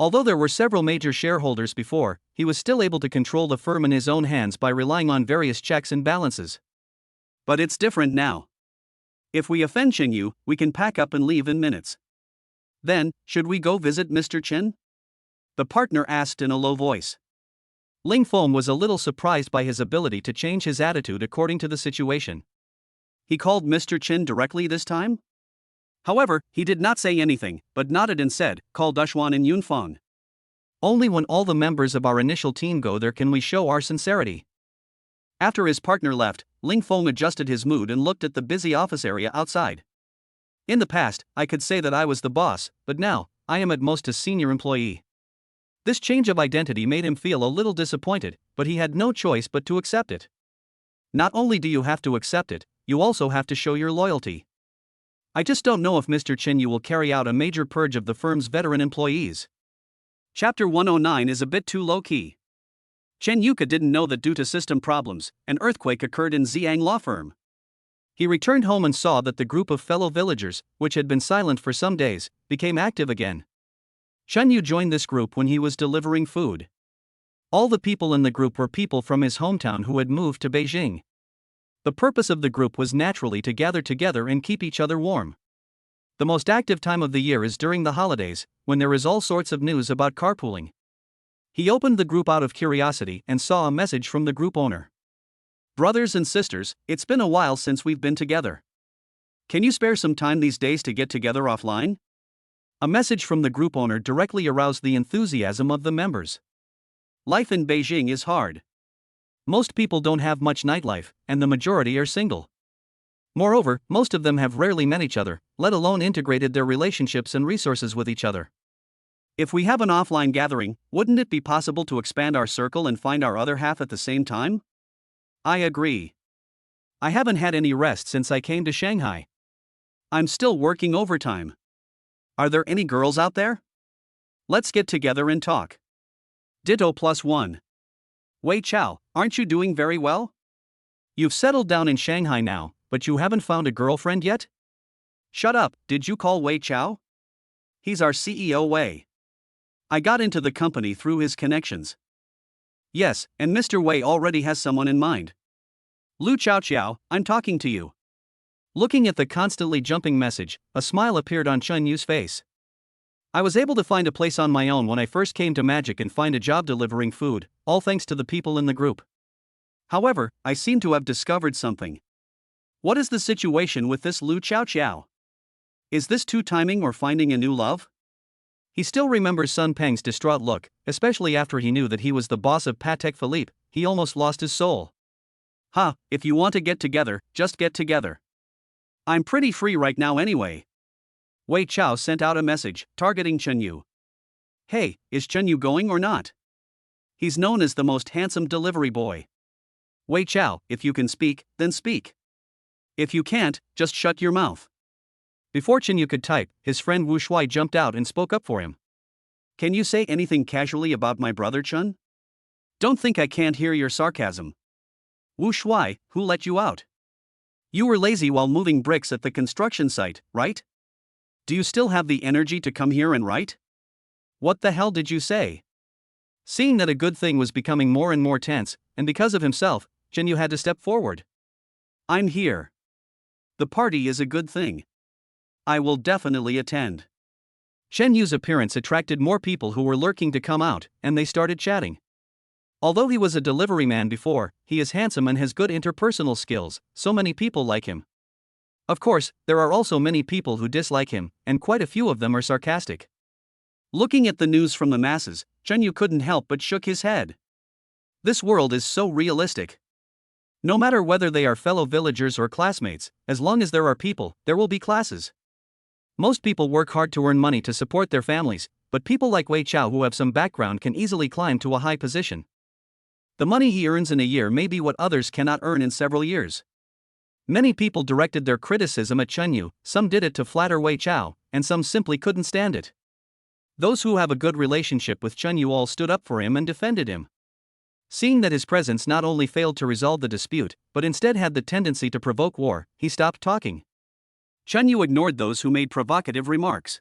Although there were several major shareholders before, he was still able to control the firm in his own hands by relying on various checks and balances. But it's different now. If we offend Chen Yu, we can pack up and leave in minutes. Then, should we go visit Mr. Chen? The partner asked in a low voice. Ling Feng was a little surprised by his ability to change his attitude according to the situation. He called Mr. Chen directly this time? However, he did not say anything, but nodded and said, call Dushuan and Yunfeng. Only when all the members of our initial team go there can we show our sincerity. After his partner left, Ling Feng adjusted his mood and looked at the busy office area outside. In the past, I could say that I was the boss, but now, I am at most a senior employee. This change of identity made him feel a little disappointed, but he had no choice but to accept it. Not only do you have to accept it, you also have to show your loyalty. I just don't know if Mr. Chen Yu will carry out a major purge of the firm's veteran employees. Chapter 109 is a bit too low-key. Chen Yuka didn't know that due to system problems, an earthquake occurred in Ziyang Law Firm. He returned home and saw that the group of fellow villagers, which had been silent for some days, became active again. Chen Yu joined this group when he was delivering food. All the people in the group were people from his hometown who had moved to Beijing. The purpose of the group was naturally to gather together and keep each other warm. The most active time of the year is during the holidays, when there is all sorts of news about carpooling. He opened the group out of curiosity and saw a message from the group owner. Brothers and sisters, it's been a while since we've been together. Can you spare some time these days to get together offline? A message from the group owner directly aroused the enthusiasm of the members. Life in Beijing is hard. Most people don't have much nightlife, and the majority are single. Moreover, most of them have rarely met each other, let alone integrated their relationships and resources with each other. If we have an offline gathering, wouldn't it be possible to expand our circle and find our other half at the same time? I agree. I haven't had any rest since I came to Shanghai. I'm still working overtime. Are there any girls out there? Let's get together and talk. Ditto +1. Wei Chao, aren't you doing very well? You've settled down in Shanghai now, but you haven't found a girlfriend yet? Shut up, did you call Wei Chao? He's our CEO Wei. I got into the company through his connections. Yes, and Mr. Wei already has someone in mind. Lu Chao, I'm talking to you. Looking at the constantly jumping message, a smile appeared on Chen Yu's face. I was able to find a place on my own when I first came to Magic and find a job delivering food, all thanks to the people in the group. However, I seem to have discovered something. What is the situation with this Lu Chao? Is this two-timing or finding a new love? He still remembers Sun Peng's distraught look, especially after he knew that he was the boss of Patek Philippe. He almost lost his soul. If you want to get together, just get together. I'm pretty free right now anyway. Wei Chao sent out a message, targeting Chen Yu. Hey, is Chen Yu going or not? He's known as the most handsome delivery boy. Wei Chao, if you can speak, then speak. If you can't, just shut your mouth. Before Chen Yu could type, his friend Wu Shuai jumped out and spoke up for him. Can you say anything casually about my brother Chen? Don't think I can't hear your sarcasm. Wu Shuai, who let you out? You were lazy while moving bricks at the construction site, right? Do you still have the energy to come here and write? What the hell did you say? Seeing that a good thing was becoming more and more tense, and because of himself, Chen Yu had to step forward. I'm here. The party is a good thing. I will definitely attend. Chen Yu's appearance attracted more people who were lurking to come out, and they started chatting. Although he was a delivery man before, he is handsome and has good interpersonal skills, so many people like him. Of course, there are also many people who dislike him, and quite a few of them are sarcastic. Looking at the news from the masses, Chen Yu couldn't help but shook his head. This world is so realistic. No matter whether they are fellow villagers or classmates, as long as there are people, there will be classes. Most people work hard to earn money to support their families, but people like Wei Chao who have some background can easily climb to a high position. The money he earns in a year may be what others cannot earn in several years. Many people directed their criticism at Chen Yu, some did it to flatter Wei Chao, and some simply couldn't stand it. Those who have a good relationship with Chen Yu all stood up for him and defended him. Seeing that his presence not only failed to resolve the dispute, but instead had the tendency to provoke war, he stopped talking. Chen Yu ignored those who made provocative remarks.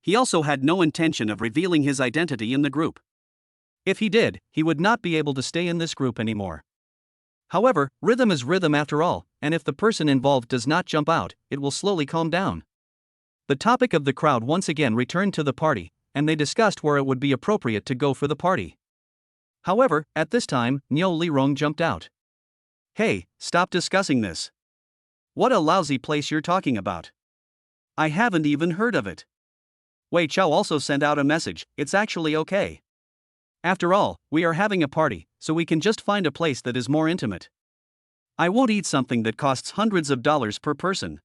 He also had no intention of revealing his identity in the group. If he did, he would not be able to stay in this group anymore. However, rhythm is rhythm after all, and if the person involved does not jump out, it will slowly calm down. The topic of the crowd once again returned to the party, and they discussed where it would be appropriate to go for the party. However, at this time, Niu Lirong jumped out. Hey, stop discussing this. What a lousy place you're talking about. I haven't even heard of it. Wei Chao also sent out a message, it's actually okay. After all, we are having a party, so we can just find a place that is more intimate. I won't eat something that costs hundreds of dollars per person.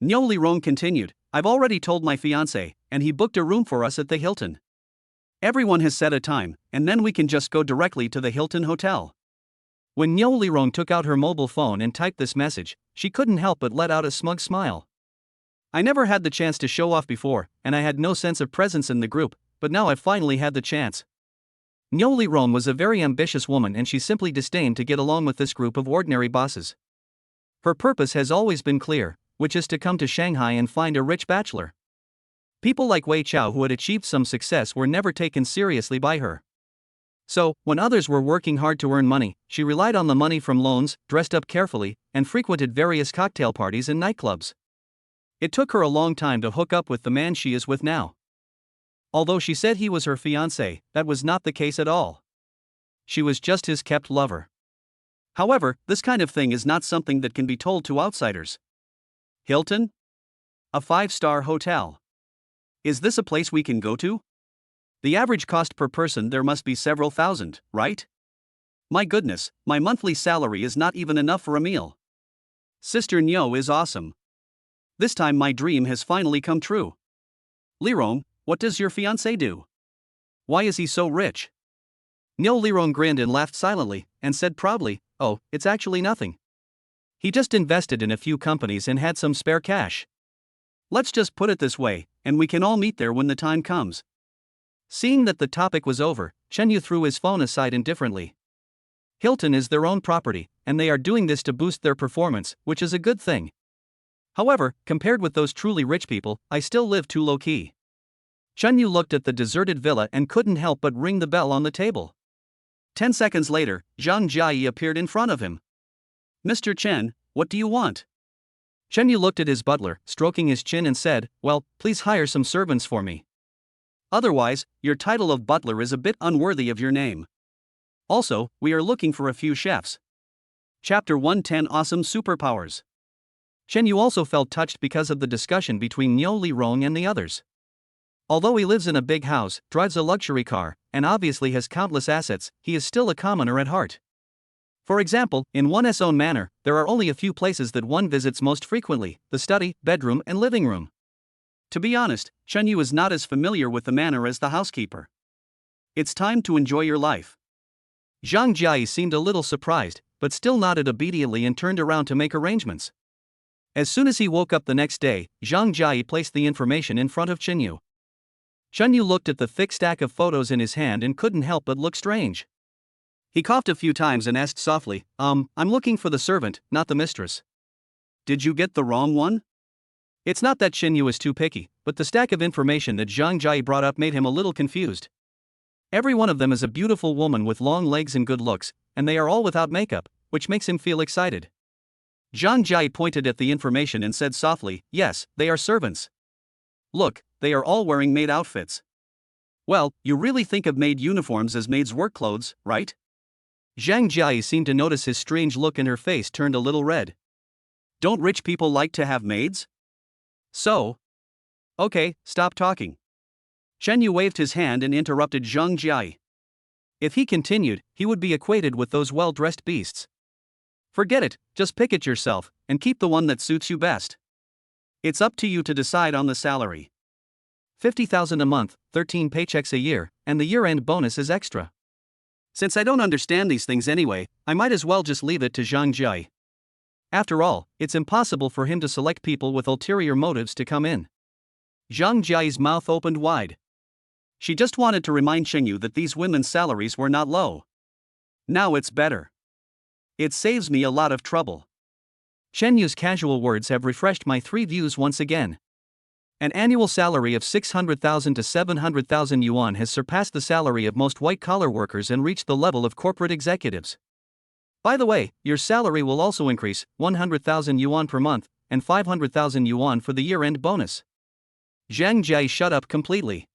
Niu Lirong continued, I've already told my fiancé, and he booked a room for us at the Hilton. Everyone has set a time, and then we can just go directly to the Hilton Hotel. When Niu Lirong took out her mobile phone and typed this message, she couldn't help but let out a smug smile. I never had the chance to show off before, and I had no sense of presence in the group, but now I've finally had the chance. Niu Lirong was a very ambitious woman and she simply disdained to get along with this group of ordinary bosses. Her purpose has always been clear, which is to come to Shanghai and find a rich bachelor. People like Wei Chao who had achieved some success were never taken seriously by her. So, when others were working hard to earn money, she relied on the money from loans, dressed up carefully, and frequented various cocktail parties and nightclubs. It took her a long time to hook up with the man she is with now. Although she said he was her fiancé, that was not the case at all. She was just his kept lover. However, this kind of thing is not something that can be told to outsiders. Hilton? A 5-star hotel. Is this a place we can go to? The average cost per person there must be several thousand, right? My goodness, my monthly salary is not even enough for a meal. Sister Niu is awesome. This time my dream has finally come true. Lirong, what does your fiancé do? Why is he so rich? Niu Lirong grinned and laughed silently, and said proudly, oh, it's actually nothing. He just invested in a few companies and had some spare cash. Let's just put it this way, and we can all meet there when the time comes. Seeing that the topic was over, Chen Yu threw his phone aside indifferently. Hilton is their own property, and they are doing this to boost their performance, which is a good thing. However, compared with those truly rich people, I still live too low-key. Chen Yu looked at the deserted villa and couldn't help but ring the bell on the table. 10 seconds later, Zhang Jiayi appeared in front of him. Mr. Chen, what do you want? Chen Yu looked at his butler, stroking his chin and said, well, please hire some servants for me. Otherwise, your title of butler is a bit unworthy of your name. Also, we are looking for a few chefs. Chapter 110 Awesome Superpowers. Chen Yu also felt touched because of the discussion between Niu Lirong and the others. Although he lives in a big house, drives a luxury car, and obviously has countless assets, he is still a commoner at heart. For example, in one's own manor, there are only a few places that one visits most frequently: the study, bedroom, and living room. To be honest, Chen Yu is not as familiar with the manor as the housekeeper. It's time to enjoy your life. Zhang Jiayi seemed a little surprised, but still nodded obediently and turned around to make arrangements. As soon as he woke up the next day, Zhang Jiayi placed the information in front of Chen Yu. Chen Yu looked at the thick stack of photos in his hand and couldn't help but look strange. He coughed a few times and asked softly, I'm looking for the servant, not the mistress. Did you get the wrong one? It's not that Chen Yu is too picky, but the stack of information that Zhang Jiayi brought up made him a little confused. Every one of them is a beautiful woman with long legs and good looks, and they are all without makeup, which makes him feel excited. Zhang Jiayi pointed at the information and said softly, yes, they are servants. Look, they are all wearing maid outfits. Well, you really think of maid uniforms as maids' work clothes, right? Zhang Jiayi seemed to notice his strange look and her face turned a little red. Don't rich people like to have maids? So? Okay, stop talking. Chen Yu waved his hand and interrupted Zhang Jiayi. If he continued, he would be equated with those well-dressed beasts. Forget it, just pick it yourself, and keep the one that suits you best. It's up to you to decide on the salary. 50,000 a month, 13 paychecks a year, and the year-end bonus is extra. Since I don't understand these things anyway, I might as well just leave it to Zhang Jiayi. After all, it's impossible for him to select people with ulterior motives to come in. Zhang Jiayi's mouth opened wide. She just wanted to remind Chen Yu that these women's salaries were not low. Now it's better. It saves me a lot of trouble. Chen Yu's casual words have refreshed my three views once again. An annual salary of 600,000 to 700,000 yuan has surpassed the salary of most white-collar workers and reached the level of corporate executives. By the way, your salary will also increase, 100,000 yuan per month, and 500,000 yuan for the year-end bonus. Zhang Jiayi shut up completely.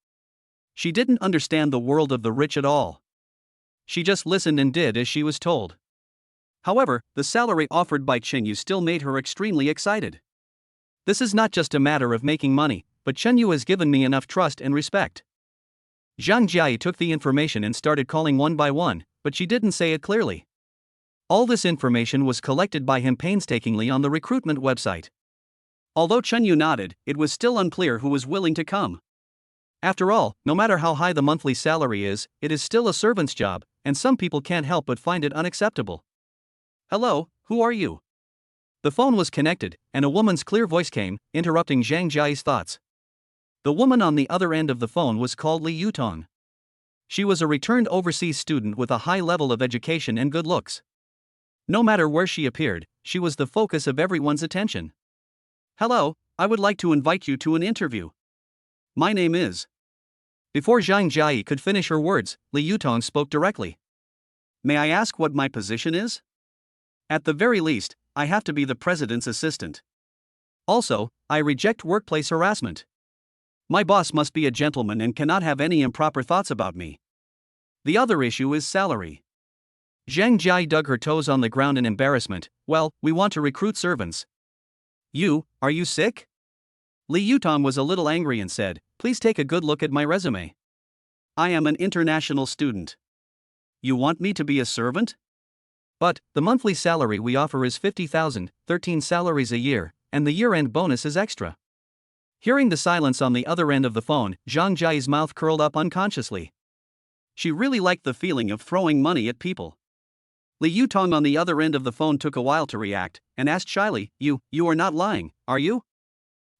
She didn't understand the world of the rich at all. She just listened and did as she was told. However, the salary offered by Chen Yu still made her extremely excited. This is not just a matter of making money, but Chen Yu has given me enough trust and respect. Zhang Jiayi took the information and started calling one by one, but she didn't say it clearly. All this information was collected by him painstakingly on the recruitment website. Although Chen Yu nodded, it was still unclear who was willing to come. After all, no matter how high the monthly salary is, it is still a servant's job, and some people can't help but find it unacceptable. Hello, who are you? The phone was connected, and a woman's clear voice came, interrupting Zhang Jiayi's thoughts. The woman on the other end of the phone was called Li Yutong. She was a returned overseas student with a high level of education and good looks. No matter where she appeared, she was the focus of everyone's attention. Hello, I would like to invite you to an interview. My name is. Before Zhang Jiayi could finish her words, Li Yutong spoke directly. May I ask what my position is? At the very least, I have to be the president's assistant. Also, I reject workplace harassment. My boss must be a gentleman and cannot have any improper thoughts about me. The other issue is salary. Zhang Jiayi dug her toes on the ground in embarrassment. Well, we want to recruit servants. Are you sick? Li Yutong was a little angry and said, please take a good look at my resume. I am an international student. You want me to be a servant? But, the monthly salary we offer is 50,000, 13 salaries a year, and the year-end bonus is extra. Hearing the silence on the other end of the phone, Zhang Jiayi's mouth curled up unconsciously. She really liked the feeling of throwing money at people. Li Yutong on the other end of the phone took a while to react, and asked shyly, You are not lying, are you?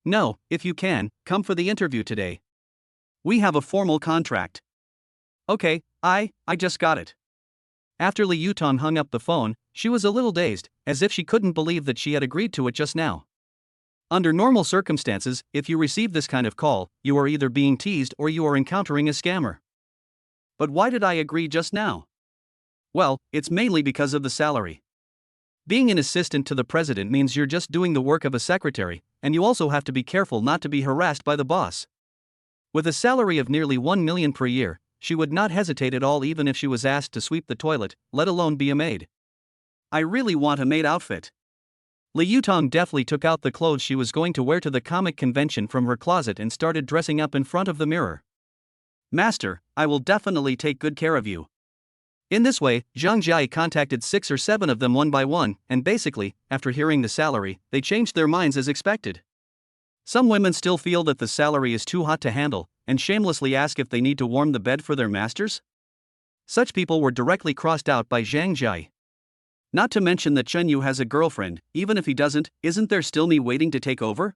No, if you can, come for the interview today. We have a formal contract. Okay, I just got it. After Li Yutong hung up the phone, she was a little dazed, as if she couldn't believe that she had agreed to it just now. Under normal circumstances, if you receive this kind of call, you are either being teased or you are encountering a scammer. But why did I agree just now? Well, it's mainly because of the salary. Being an assistant to the president means you're just doing the work of a secretary, and you also have to be careful not to be harassed by the boss. With a salary of nearly 1 million per year, she would not hesitate at all even if she was asked to sweep the toilet, let alone be a maid. I really want a maid outfit. Li Yutong deftly took out the clothes she was going to wear to the comic convention from her closet and started dressing up in front of the mirror. Master, I will definitely take good care of you. In this way, Zhang Jia contacted 6 or 7 of them one by one, and basically, after hearing the salary, they changed their minds as expected. Some women still feel that the salary is too hot to handle, and shamelessly ask if they need to warm the bed for their masters. Such people were directly crossed out by Zhang Jia. Not to mention that Chen Yu has a girlfriend. Even if he doesn't, isn't there still me waiting to take over?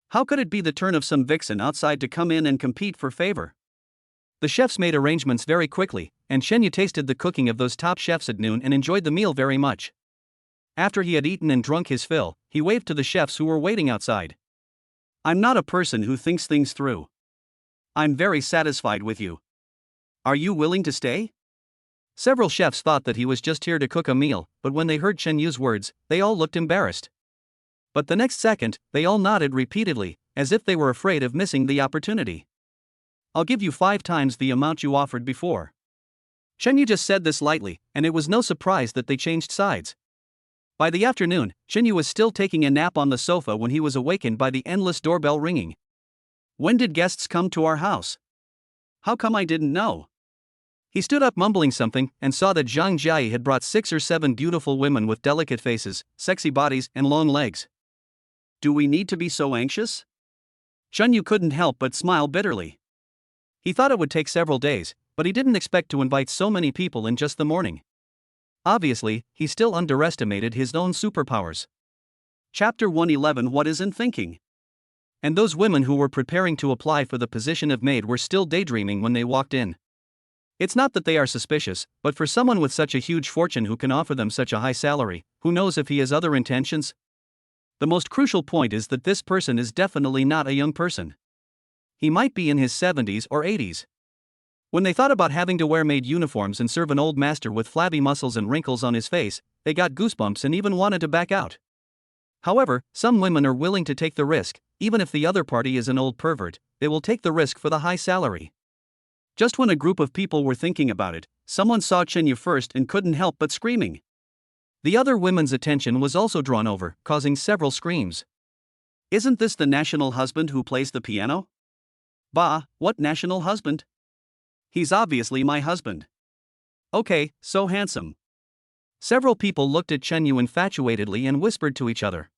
How could it be the turn of some vixen outside to come in and compete for favor? The chefs made arrangements very quickly, and Chen Yu tasted the cooking of those top chefs at noon and enjoyed the meal very much. After he had eaten and drunk his fill, he waved to the chefs who were waiting outside. I'm not a person who thinks things through. I'm very satisfied with you. Are you willing to stay? Several chefs thought that he was just here to cook a meal, but when they heard Chen Yu's words, they all looked embarrassed. But the next second, they all nodded repeatedly, as if they were afraid of missing the opportunity. I'll give you 5 times the amount you offered before. Chen Yu just said this lightly, and it was no surprise that they changed sides. By the afternoon, Chen Yu was still taking a nap on the sofa when he was awakened by the endless doorbell ringing. When did guests come to our house? How come I didn't know? He stood up mumbling something and saw that Zhang Jia had brought 6 or 7 beautiful women with delicate faces, sexy bodies, and long legs. Do we need to be so anxious? Chen Yu couldn't help but smile bitterly. He thought it would take several days, but he didn't expect to invite so many people in just the morning. Obviously, he still underestimated his own superpowers. Chapter 111 What Isn't Thinking? And those women who were preparing to apply for the position of maid were still daydreaming when they walked in. It's not that they are suspicious, but for someone with such a huge fortune who can offer them such a high salary, who knows if he has other intentions? The most crucial point is that this person is definitely not a young person. He might be in his 70s or 80s. When they thought about having to wear maid uniforms and serve an old master with flabby muscles and wrinkles on his face, they got goosebumps and even wanted to back out. However, some women are willing to take the risk. Even if the other party is an old pervert, they will take the risk for the high salary. Just when a group of people were thinking about it, someone saw Chen Yu first and couldn't help but screaming. The other women's attention was also drawn over, causing several screams. Isn't this the national husband who plays the piano? Bah, what national husband? He's obviously my husband. Okay, so handsome. Several people looked at Chen Yu infatuatedly and whispered to each other.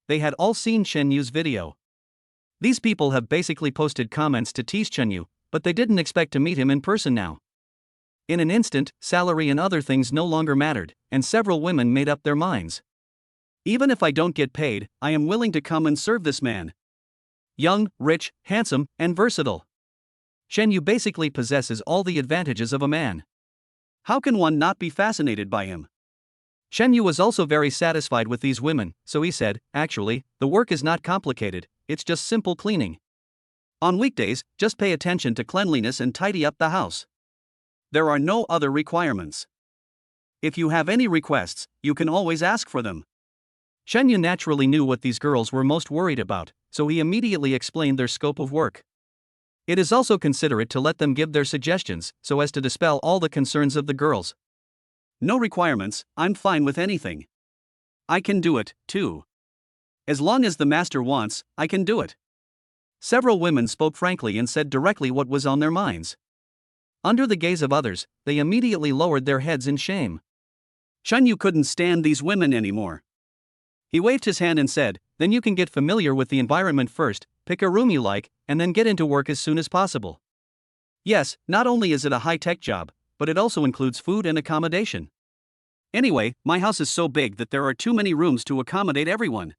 They had all seen Chen Yu's video. These people have basically posted comments to tease Chen Yu, but they didn't expect to meet him in person now. In an instant, salary and other things no longer mattered, and several women made up their minds. Even if I don't get paid, I am willing to come and serve this man. Young, rich, handsome, and versatile. Chen Yu basically possesses all the advantages of a man. How can one not be fascinated by him? Chen Yu was also very satisfied with these women, so he said, actually, the work is not complicated, it's just simple cleaning. On weekdays, just pay attention to cleanliness and tidy up the house. There are no other requirements. If you have any requests, you can always ask for them. Chen Yu naturally knew what these girls were most worried about, so he immediately explained their scope of work. It is also considerate to let them give their suggestions, so as to dispel all the concerns of the girls. No requirements, I'm fine with anything. I can do it, too. As long as the master wants, I can do it. Several women spoke frankly and said directly what was on their minds. Under the gaze of others, they immediately lowered their heads in shame. Chen Yu couldn't stand these women anymore. He waved his hand and said, then you can get familiar with the environment first, pick a room you like, and then get into work as soon as possible. Yes, not only is it a high-tech job, but it also includes food and accommodation. Anyway, my house is so big that there are too many rooms to accommodate everyone.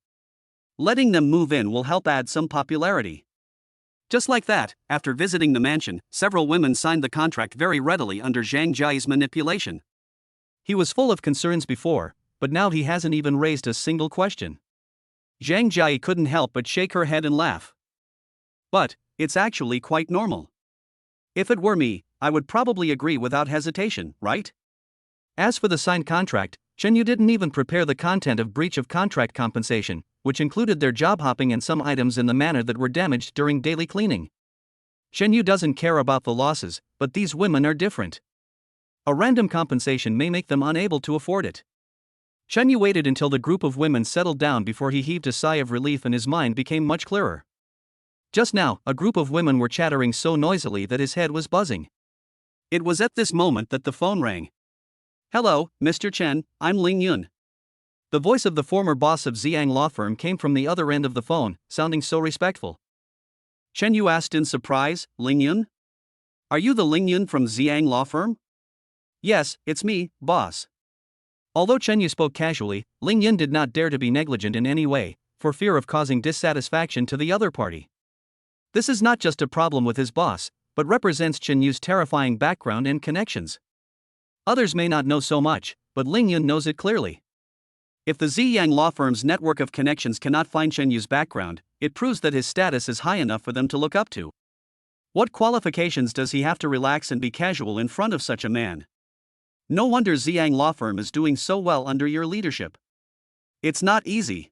Letting them move in will help add some popularity. Just like that, after visiting the mansion, several women signed the contract very readily under Zhang Jia's manipulation. He was full of concerns before, but now he hasn't even raised a single question. Zhang Jia couldn't help but shake her head and laugh. But, it's actually quite normal. If it were me, I would probably agree without hesitation, right? As for the signed contract, Chen Yu didn't even prepare the content of breach of contract compensation, which included their job hopping and some items in the manner that were damaged during daily cleaning. Chen Yu doesn't care about the losses, but these women are different. A random compensation may make them unable to afford it. Chen Yu waited until the group of women settled down before he heaved a sigh of relief and his mind became much clearer. Just now, a group of women were chattering so noisily that his head was buzzing. It was at this moment that the phone rang. "Hello, Mr. Chen, I'm Ling Yun." The voice of the former boss of Ziyang law firm came from the other end of the phone, sounding so respectful. Chen Yu asked in surprise, "Ling Yun? Are you the Ling Yun from Ziyang law firm?" "Yes, it's me, boss." Although Chen Yu spoke casually, Ling Yun did not dare to be negligent in any way, for fear of causing dissatisfaction to the other party. This is not just a problem with his boss, but represents Chen Yu's terrifying background and connections. Others may not know so much, but Ling Yun knows it clearly. If the Ziyang law firm's network of connections cannot find Chen Yu's background, it proves that his status is high enough for them to look up to. What qualifications does he have to relax and be casual in front of such a man? No wonder Ziyang law firm is doing so well under your leadership. It's not easy.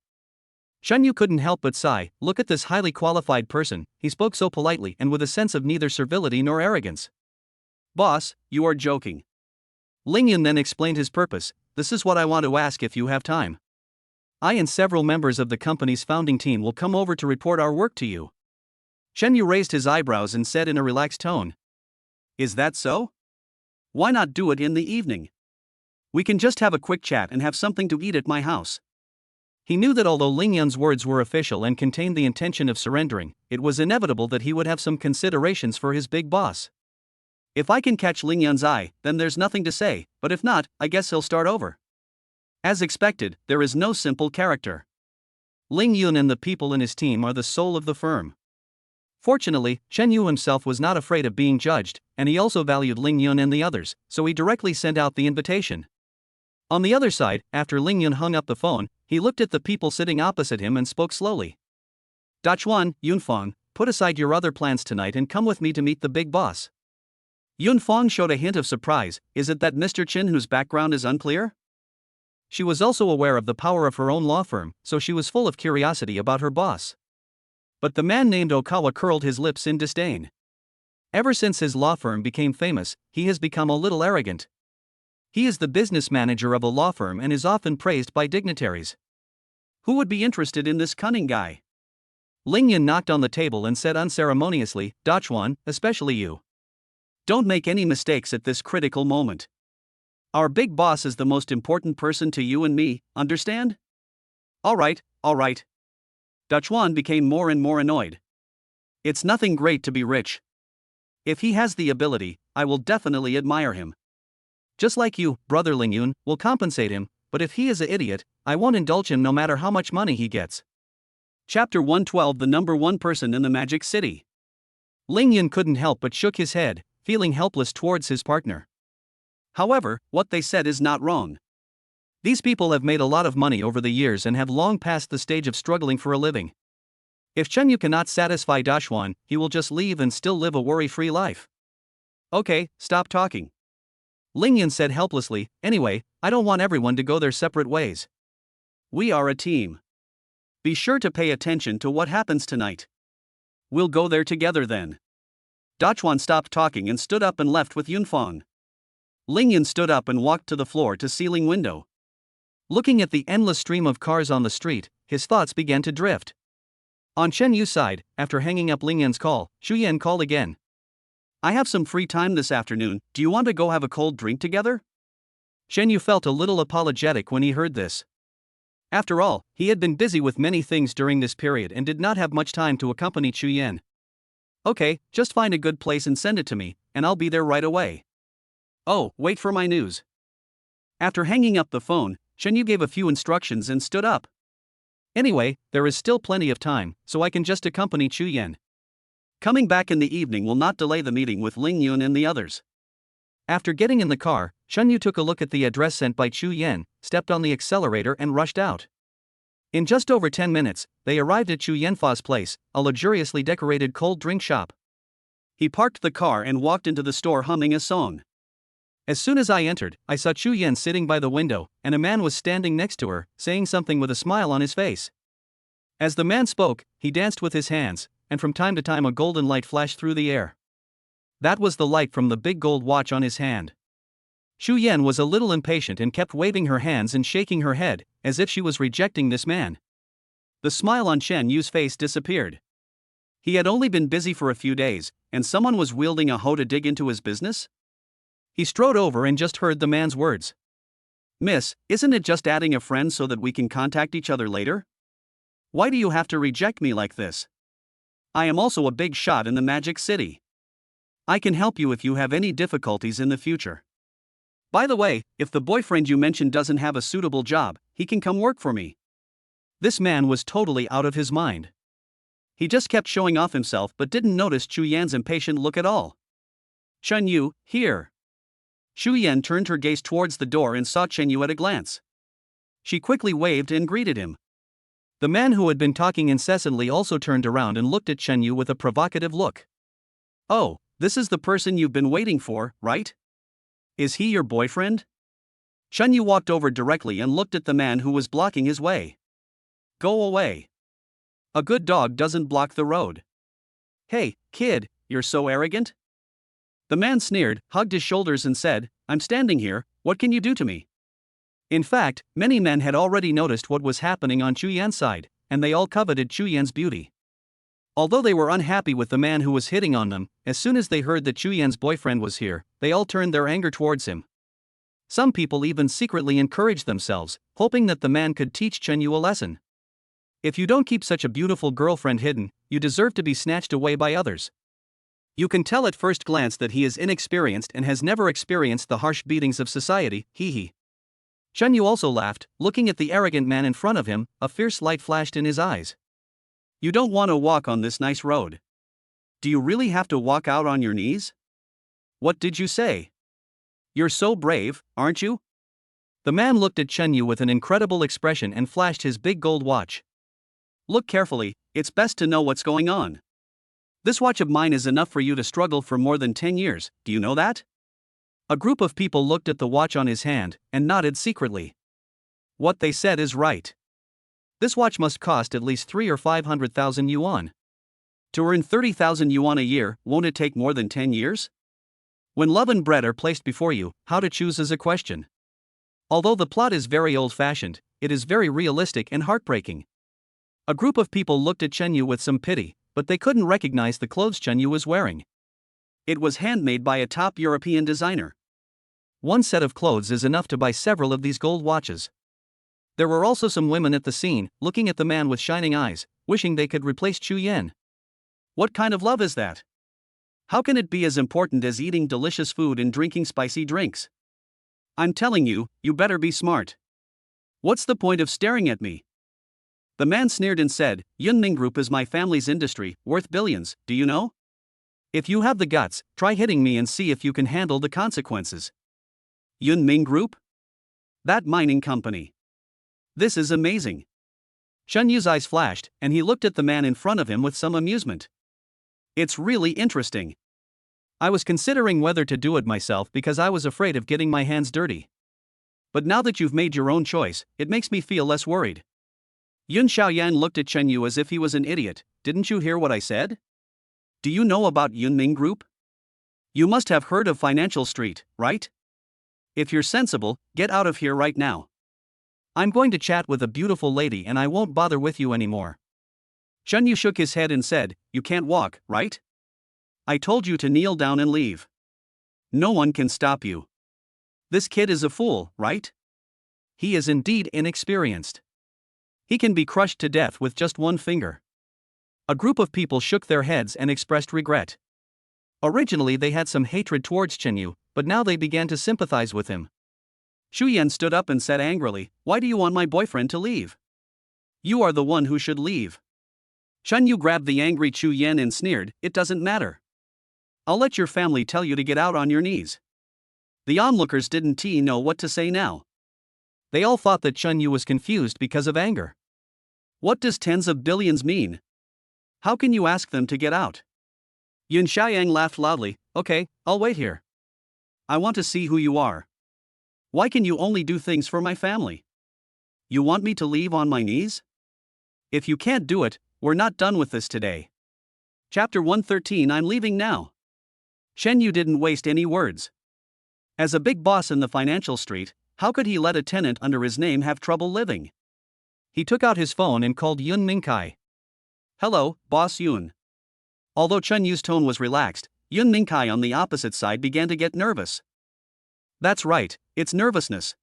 Chen Yu couldn't help but sigh. Look at this highly qualified person, he spoke so politely and with a sense of neither servility nor arrogance. "Boss, you are joking." Ling Yun then explained his purpose. "This is what I want to ask if you have time. I and several members of the company's founding team will come over to report our work to you." Chen Yu raised his eyebrows and said in a relaxed tone, "Is that so? Why not do it in the evening? We can just have a quick chat and have something to eat at my house." He knew that although Ling Yun's words were official and contained the intention of surrendering, it was inevitable that he would have some considerations for his big boss. If I can catch Ling Yun's eye, then there's nothing to say, but if not, I guess he'll start over. As expected, there is no simple character. Ling Yun and the people in his team are the soul of the firm. Fortunately, Chen Yu himself was not afraid of being judged, and he also valued Ling Yun and the others, so he directly sent out the invitation. On the other side, after Ling Yun hung up the phone, he looked at the people sitting opposite him and spoke slowly. "Dachuan, Yunfeng, put aside your other plans tonight and come with me to meet the big boss." Yunfeng showed a hint of surprise. Is it that Mr. Chen whose background is unclear? She was also aware of the power of her own law firm, so she was full of curiosity about her boss. But the man named Okawa curled his lips in disdain. Ever since his law firm became famous, he has become a little arrogant. He is the business manager of a law firm and is often praised by dignitaries. Who would be interested in this cunning guy? Ling Yun knocked on the table and said unceremoniously, "Dachuan, especially you. Don't make any mistakes at this critical moment. Our big boss is the most important person to you and me, understand?" All right. Dachuan became more and more annoyed. It's nothing great to be rich. If he has the ability, I will definitely admire him. Just like you, brother Ling Yun, will compensate him, but if he is an idiot, I won't indulge him no matter how much money he gets. Chapter 112 The number one person in the Magic City. Ling Yun couldn't help but shook his head, feeling helpless towards his partner. However, what they said is not wrong. These people have made a lot of money over the years and have long passed the stage of struggling for a living. If Chen Yu cannot satisfy Dachuan, he will just leave and still live a worry-free life. Okay, stop talking. Ling Yun said helplessly, "Anyway, I don't want everyone to go their separate ways. We are a team. Be sure to pay attention to what happens tonight. We'll go there together then." Dachuan stopped talking and stood up and left with Yunfeng. Ling Yun stood up and walked to the floor-to-ceiling window. Looking at the endless stream of cars on the street, his thoughts began to drift. On Chen Yu's side, after hanging up Ling Yun's call, Shu Yan called again. "I have some free time this afternoon, do you want to go have a cold drink together?" Chen Yu felt a little apologetic when he heard this. After all, he had been busy with many things during this period and did not have much time to accompany Chu Yan. "Okay, just find a good place and send it to me, and I'll be there right away." "Oh, wait for my news." After hanging up the phone, Chen Yu gave a few instructions and stood up. Anyway, there is still plenty of time, so I can just accompany Chu Yan. Coming back in the evening will not delay the meeting with Ling Yun and the others. After getting in the car, Shen Yu took a look at the address sent by Chu Yan, stepped on the accelerator and rushed out. In just over 10 minutes, they arrived at Chu Yanfa's place, a luxuriously decorated cold drink shop. He parked the car and walked into the store humming a song. As soon as I entered, I saw Chu Yan sitting by the window, and a man was standing next to her, saying something with a smile on his face. As the man spoke, he danced with his hands, and from time to time a golden light flashed through the air. That was the light from the big gold watch on his hand. Chu Yan was a little impatient and kept waving her hands and shaking her head, as if she was rejecting this man. The smile on Shen Yu's face disappeared. He had only been busy for a few days, and someone was wielding a hoe to dig into his business? He strode over and just heard the man's words. "Miss, isn't it just adding a friend so that we can contact each other later? Why do you have to reject me like this? I am also a big shot in the Magic City. I can help you if you have any difficulties in the future. By the way, if the boyfriend you mentioned doesn't have a suitable job, he can come work for me." This man was totally out of his mind. He just kept showing off himself but didn't notice Chu Yan's impatient look at all. "Chen Yu, here." Chu Yan turned her gaze towards the door and saw Chen Yu at a glance. She quickly waved and greeted him. The man who had been talking incessantly also turned around and looked at Chen Yu with a provocative look. "Oh, this is the person you've been waiting for, right? Is he your boyfriend?" Chen Yu walked over directly and looked at the man who was blocking his way. "Go away. A good dog doesn't block the road." "Hey, kid, you're so arrogant." The man sneered, hugged his shoulders and said, "I'm standing here, what can you do to me?" In fact, many men had already noticed what was happening on Chu Yan's side, and they all coveted Chu Yan's beauty. Although they were unhappy with the man who was hitting on them, as soon as they heard that Chu Yan's boyfriend was here, they all turned their anger towards him. Some people even secretly encouraged themselves, hoping that the man could teach Chen Yu a lesson. If you don't keep such a beautiful girlfriend hidden, you deserve to be snatched away by others. You can tell at first glance that he is inexperienced and has never experienced the harsh beatings of society, hee. Chen Yu also laughed, looking at the arrogant man in front of him, a fierce light flashed in his eyes. "You don't want to walk on this nice road. Do you really have to walk out on your knees? What did you say? You're so brave, aren't you?" The man looked at Chen Yu with an incredible expression and flashed his big gold watch. "Look carefully, it's best to know what's going on. This watch of mine is enough for you to struggle for more than 10 years, do you know that?" A group of people looked at the watch on his hand and nodded secretly. What they said is right. This watch must cost at least 3 or 500,000 yuan. To earn 30,000 yuan a year, won't it take more than 10 years? When love and bread are placed before you, how to choose is a question. Although the plot is very old-fashioned, it is very realistic and heartbreaking. A group of people looked at Chen Yu with some pity, but they couldn't recognize the clothes Chen Yu was wearing. It was handmade by a top European designer. One set of clothes is enough to buy several of these gold watches. There were also some women at the scene, looking at the man with shining eyes, wishing they could replace Chu Yan. What kind of love is that? How can it be as important as eating delicious food and drinking spicy drinks? I'm telling you, you better be smart. What's the point of staring at me? The man sneered and said, "Yunming Group is my family's industry, worth billions, do you know? If you have the guts, try hitting me and see if you can handle the consequences." Yunming Group? That mining company. This is amazing. Shen Yu's eyes flashed, and he looked at the man in front of him with some amusement. It's really interesting. I was considering whether to do it myself because I was afraid of getting my hands dirty. But now that you've made your own choice, it makes me feel less worried. Yun Xiaoyan looked at Chen Yu as if he was an idiot. Didn't you hear what I said? Do you know about Yunming Group? You must have heard of Financial Street, right? If you're sensible, get out of here right now. I'm going to chat with a beautiful lady and I won't bother with you anymore. Chen Yu shook his head and said, "You can't walk, right? I told you to kneel down and leave. No one can stop you. This kid is a fool, right? He is indeed inexperienced. He can be crushed to death with just one finger." A group of people shook their heads and expressed regret. Originally they had some hatred towards Chen Yu, but now they began to sympathize with him. Chu Yan stood up and said angrily, "Why do you want my boyfriend to leave? You are the one who should leave. Chen Yu grabbed the angry Chu Yan and sneered, "It doesn't matter. I'll let your family tell you to get out on your knees." The onlookers didn't know what to say now. They all thought that Chen Yu was confused because of anger. What does tens of billions mean? How can you ask them to get out? Yun Xiaoyang laughed loudly. "Okay, I'll wait here. I want to see who you are. Why can you only do things for my family? You want me to leave on my knees? If you can't do it, we're not done with this today." Chapter 113. I'm leaving now. Chen Yu didn't waste any words. As a big boss in the financial street, how could he let a tenant under his name have trouble living? He took out his phone and called Yun Mingkai. "Hello, Boss Yun." Although Chen Yu's tone was relaxed, Yun Mingkai on the opposite side began to get nervous. That's right, it's nervousness.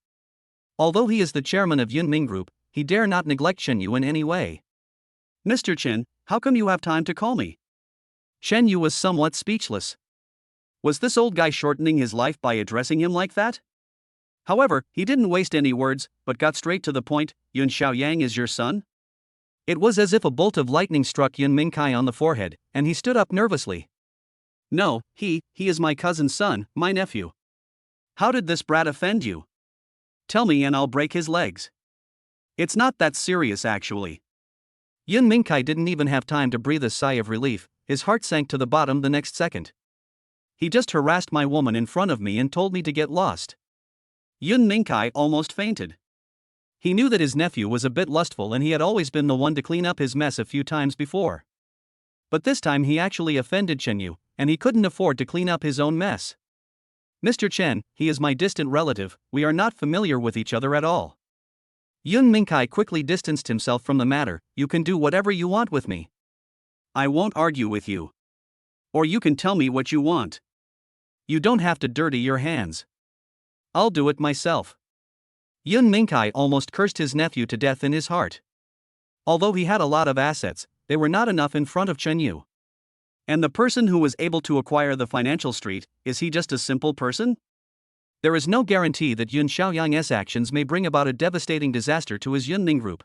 Although he is the chairman of Yunming Group, he dare not neglect Chen Yu in any way. "Mr. Chen, how come you have time to call me?" Chen Yu was somewhat speechless. Was this old guy shortening his life by addressing him like that? However, he didn't waste any words, but got straight to the point. "Yun Xiaoyang is your son?" It was as if a bolt of lightning struck Yun Mingkai on the forehead, and he stood up nervously. "No, he is my cousin's son, my nephew." "How did this brat offend you? Tell me and I'll break his legs." "It's not that serious actually." Yun Mingkai didn't even have time to breathe a sigh of relief, his heart sank to the bottom the next second. "He just harassed my woman in front of me and told me to get lost." Yun Mingkai almost fainted. He knew that his nephew was a bit lustful and he had always been the one to clean up his mess a few times before. But this time he actually offended Chen Yu, and he couldn't afford to clean up his own mess. "Mr. Chen, he is my distant relative, we are not familiar with each other at all." Yun Mingkai quickly distanced himself from the matter. "You can do whatever you want with me. I won't argue with you. Or you can tell me what you want. You don't have to dirty your hands. I'll do it myself." Yun Mingkai almost cursed his nephew to death in his heart. Although he had a lot of assets, they were not enough in front of Chen Yu. And the person who was able to acquire the financial street, is he just a simple person? There is no guarantee that Yun Xiaoyang's actions may bring about a devastating disaster to his Yunming Group.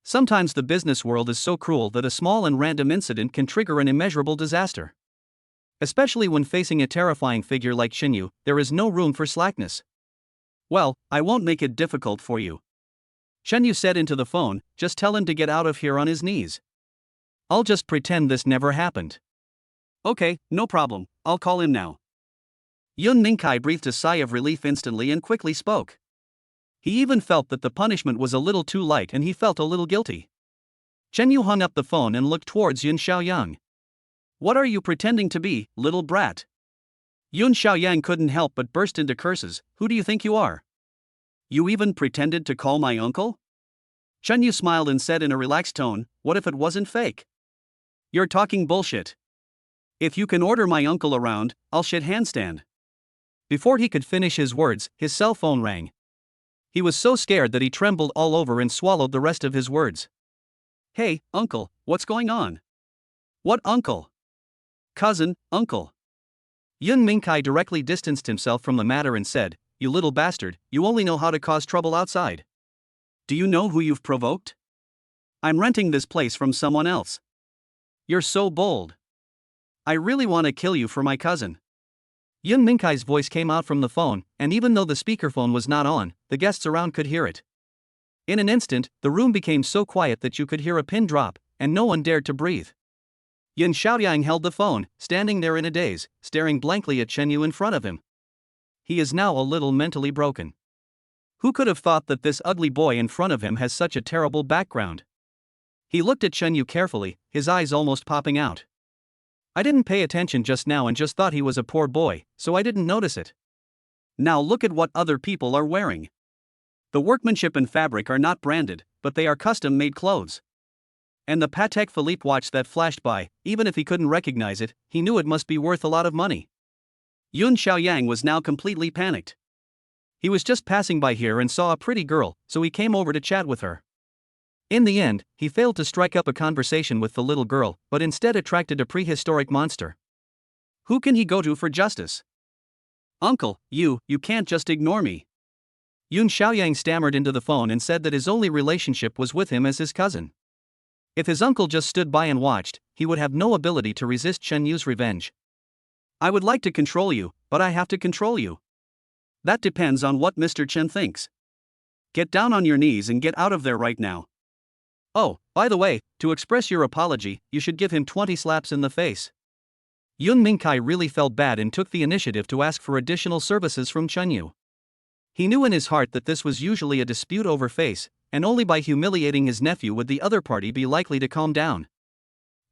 Sometimes the business world is so cruel that a small and random incident can trigger an immeasurable disaster. Especially when facing a terrifying figure like Chen Yu, there is no room for slackness. "Well, I won't make it difficult for you," Chen Yu said into the phone. "Just tell him to get out of here on his knees. I'll just pretend this never happened." "Okay, no problem, I'll call him now." Yun Mingkai breathed a sigh of relief instantly and quickly spoke. He even felt that the punishment was a little too light and he felt a little guilty. Chen Yu hung up the phone and looked towards Yun Xiaoyang. "What are you pretending to be, little brat?" Yun Xiaoyang couldn't help but burst into curses. "Who do you think you are? You even pretended to call my uncle?" Chen Yu smiled and said in a relaxed tone, "What if it wasn't fake? You're talking bullshit. If you can order my uncle around, I'll shit handstand." Before he could finish his words, his cell phone rang. He was so scared that he trembled all over and swallowed the rest of his words. "Hey, uncle, what's going on?" "What uncle?" "Cousin, uncle." Yun Mingkai directly distanced himself from the matter and said, "You little bastard, you only know how to cause trouble outside. Do you know who you've provoked? I'm renting this place from someone else. You're so bold. I really want to kill you for my cousin." Yun Mingkai's voice came out from the phone, and even though the speakerphone was not on, the guests around could hear it. In an instant, the room became so quiet that you could hear a pin drop, and no one dared to breathe. Yun Xiaoyang held the phone, standing there in a daze, staring blankly at Chen Yu in front of him. He is now a little mentally broken. Who could have thought that this ugly boy in front of him has such a terrible background? He looked at Chen Yu carefully, his eyes almost popping out. "I didn't pay attention just now and just thought he was a poor boy, so I didn't notice it. Now look at what other people are wearing. The workmanship and fabric are not branded, but they are custom-made clothes. And the Patek Philippe watch that flashed by, even if he couldn't recognize it, he knew it must be worth a lot of money." Yun Xiaoyang was now completely panicked. He was just passing by here and saw a pretty girl, so he came over to chat with her. In the end, he failed to strike up a conversation with the little girl, but instead attracted a prehistoric monster. Who can he go to for justice? "Uncle, you can't just ignore me. Yun Xiaoyang stammered into the phone and said that his only relationship was with him as his cousin. If his uncle just stood by and watched, he would have no ability to resist Chen Yu's revenge. I would like to control you, but I have to control you. That depends on what Mr. Chen thinks. Get down on your knees and get out of there right now. Oh, by the way, to express your apology, you should give him 20 slaps in the face. Yun Mingkai really felt bad and took the initiative to ask for additional services from Chen Yu. He knew in his heart that this was usually a dispute over face, and only by humiliating his nephew would the other party be likely to calm down.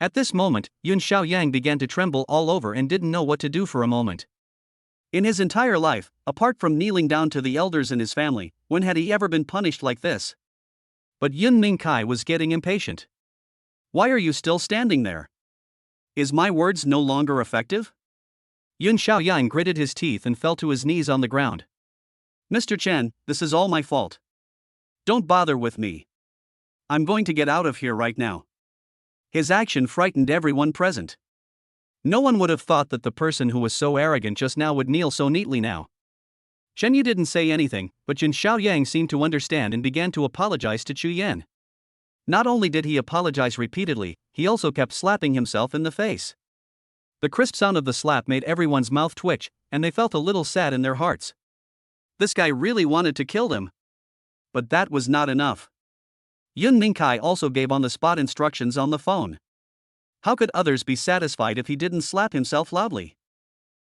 At this moment, Yun Xiaoyang began to tremble all over and didn't know what to do for a moment. In his entire life, apart from kneeling down to the elders in his family, when had he ever been punished like this? But Yun Mingkai was getting impatient. Why are you still standing there? Is my words no longer effective? Yun Xiaoyang gritted his teeth and fell to his knees on the ground. Mr. Chen, this is all my fault. Don't bother with me. I'm going to get out of here right now. His action frightened everyone present. No one would have thought that the person who was so arrogant just now would kneel so neatly now. Chen Yu didn't say anything, but Yun Xiaoyang seemed to understand and began to apologize to Chu Yan. Not only did he apologize repeatedly, he also kept slapping himself in the face. The crisp sound of the slap made everyone's mouth twitch, and they felt a little sad in their hearts. This guy really wanted to kill them. But that was not enough. Yun Mingkai also gave on-the-spot instructions on the phone. How could others be satisfied if he didn't slap himself loudly?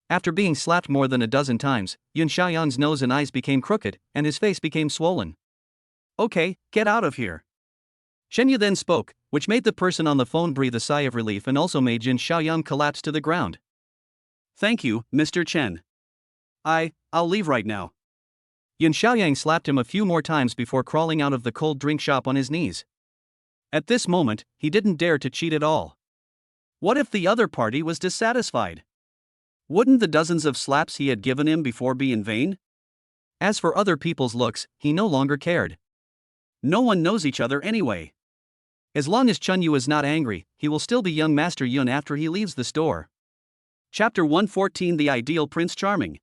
After being slapped more than a dozen times, Yun Xiaoyang's nose and eyes became crooked, and his face became swollen. Okay, get out of here. Chen Yu then spoke, which made the person on the phone breathe a sigh of relief and also made Yun Xiaoyang collapse to the ground. Thank you, Mr. Chen. I'll leave right now. Yun Xiaoyang slapped him a few more times before crawling out of the cold drink shop on his knees. At this moment, he didn't dare to cheat at all. What if the other party was dissatisfied? Wouldn't the dozens of slaps he had given him before be in vain? As for other people's looks, he no longer cared. No one knows each other anyway. As long as Chen Yu is not angry, he will still be young Master Yun after he leaves the store. Chapter 114: The Ideal Prince Charming.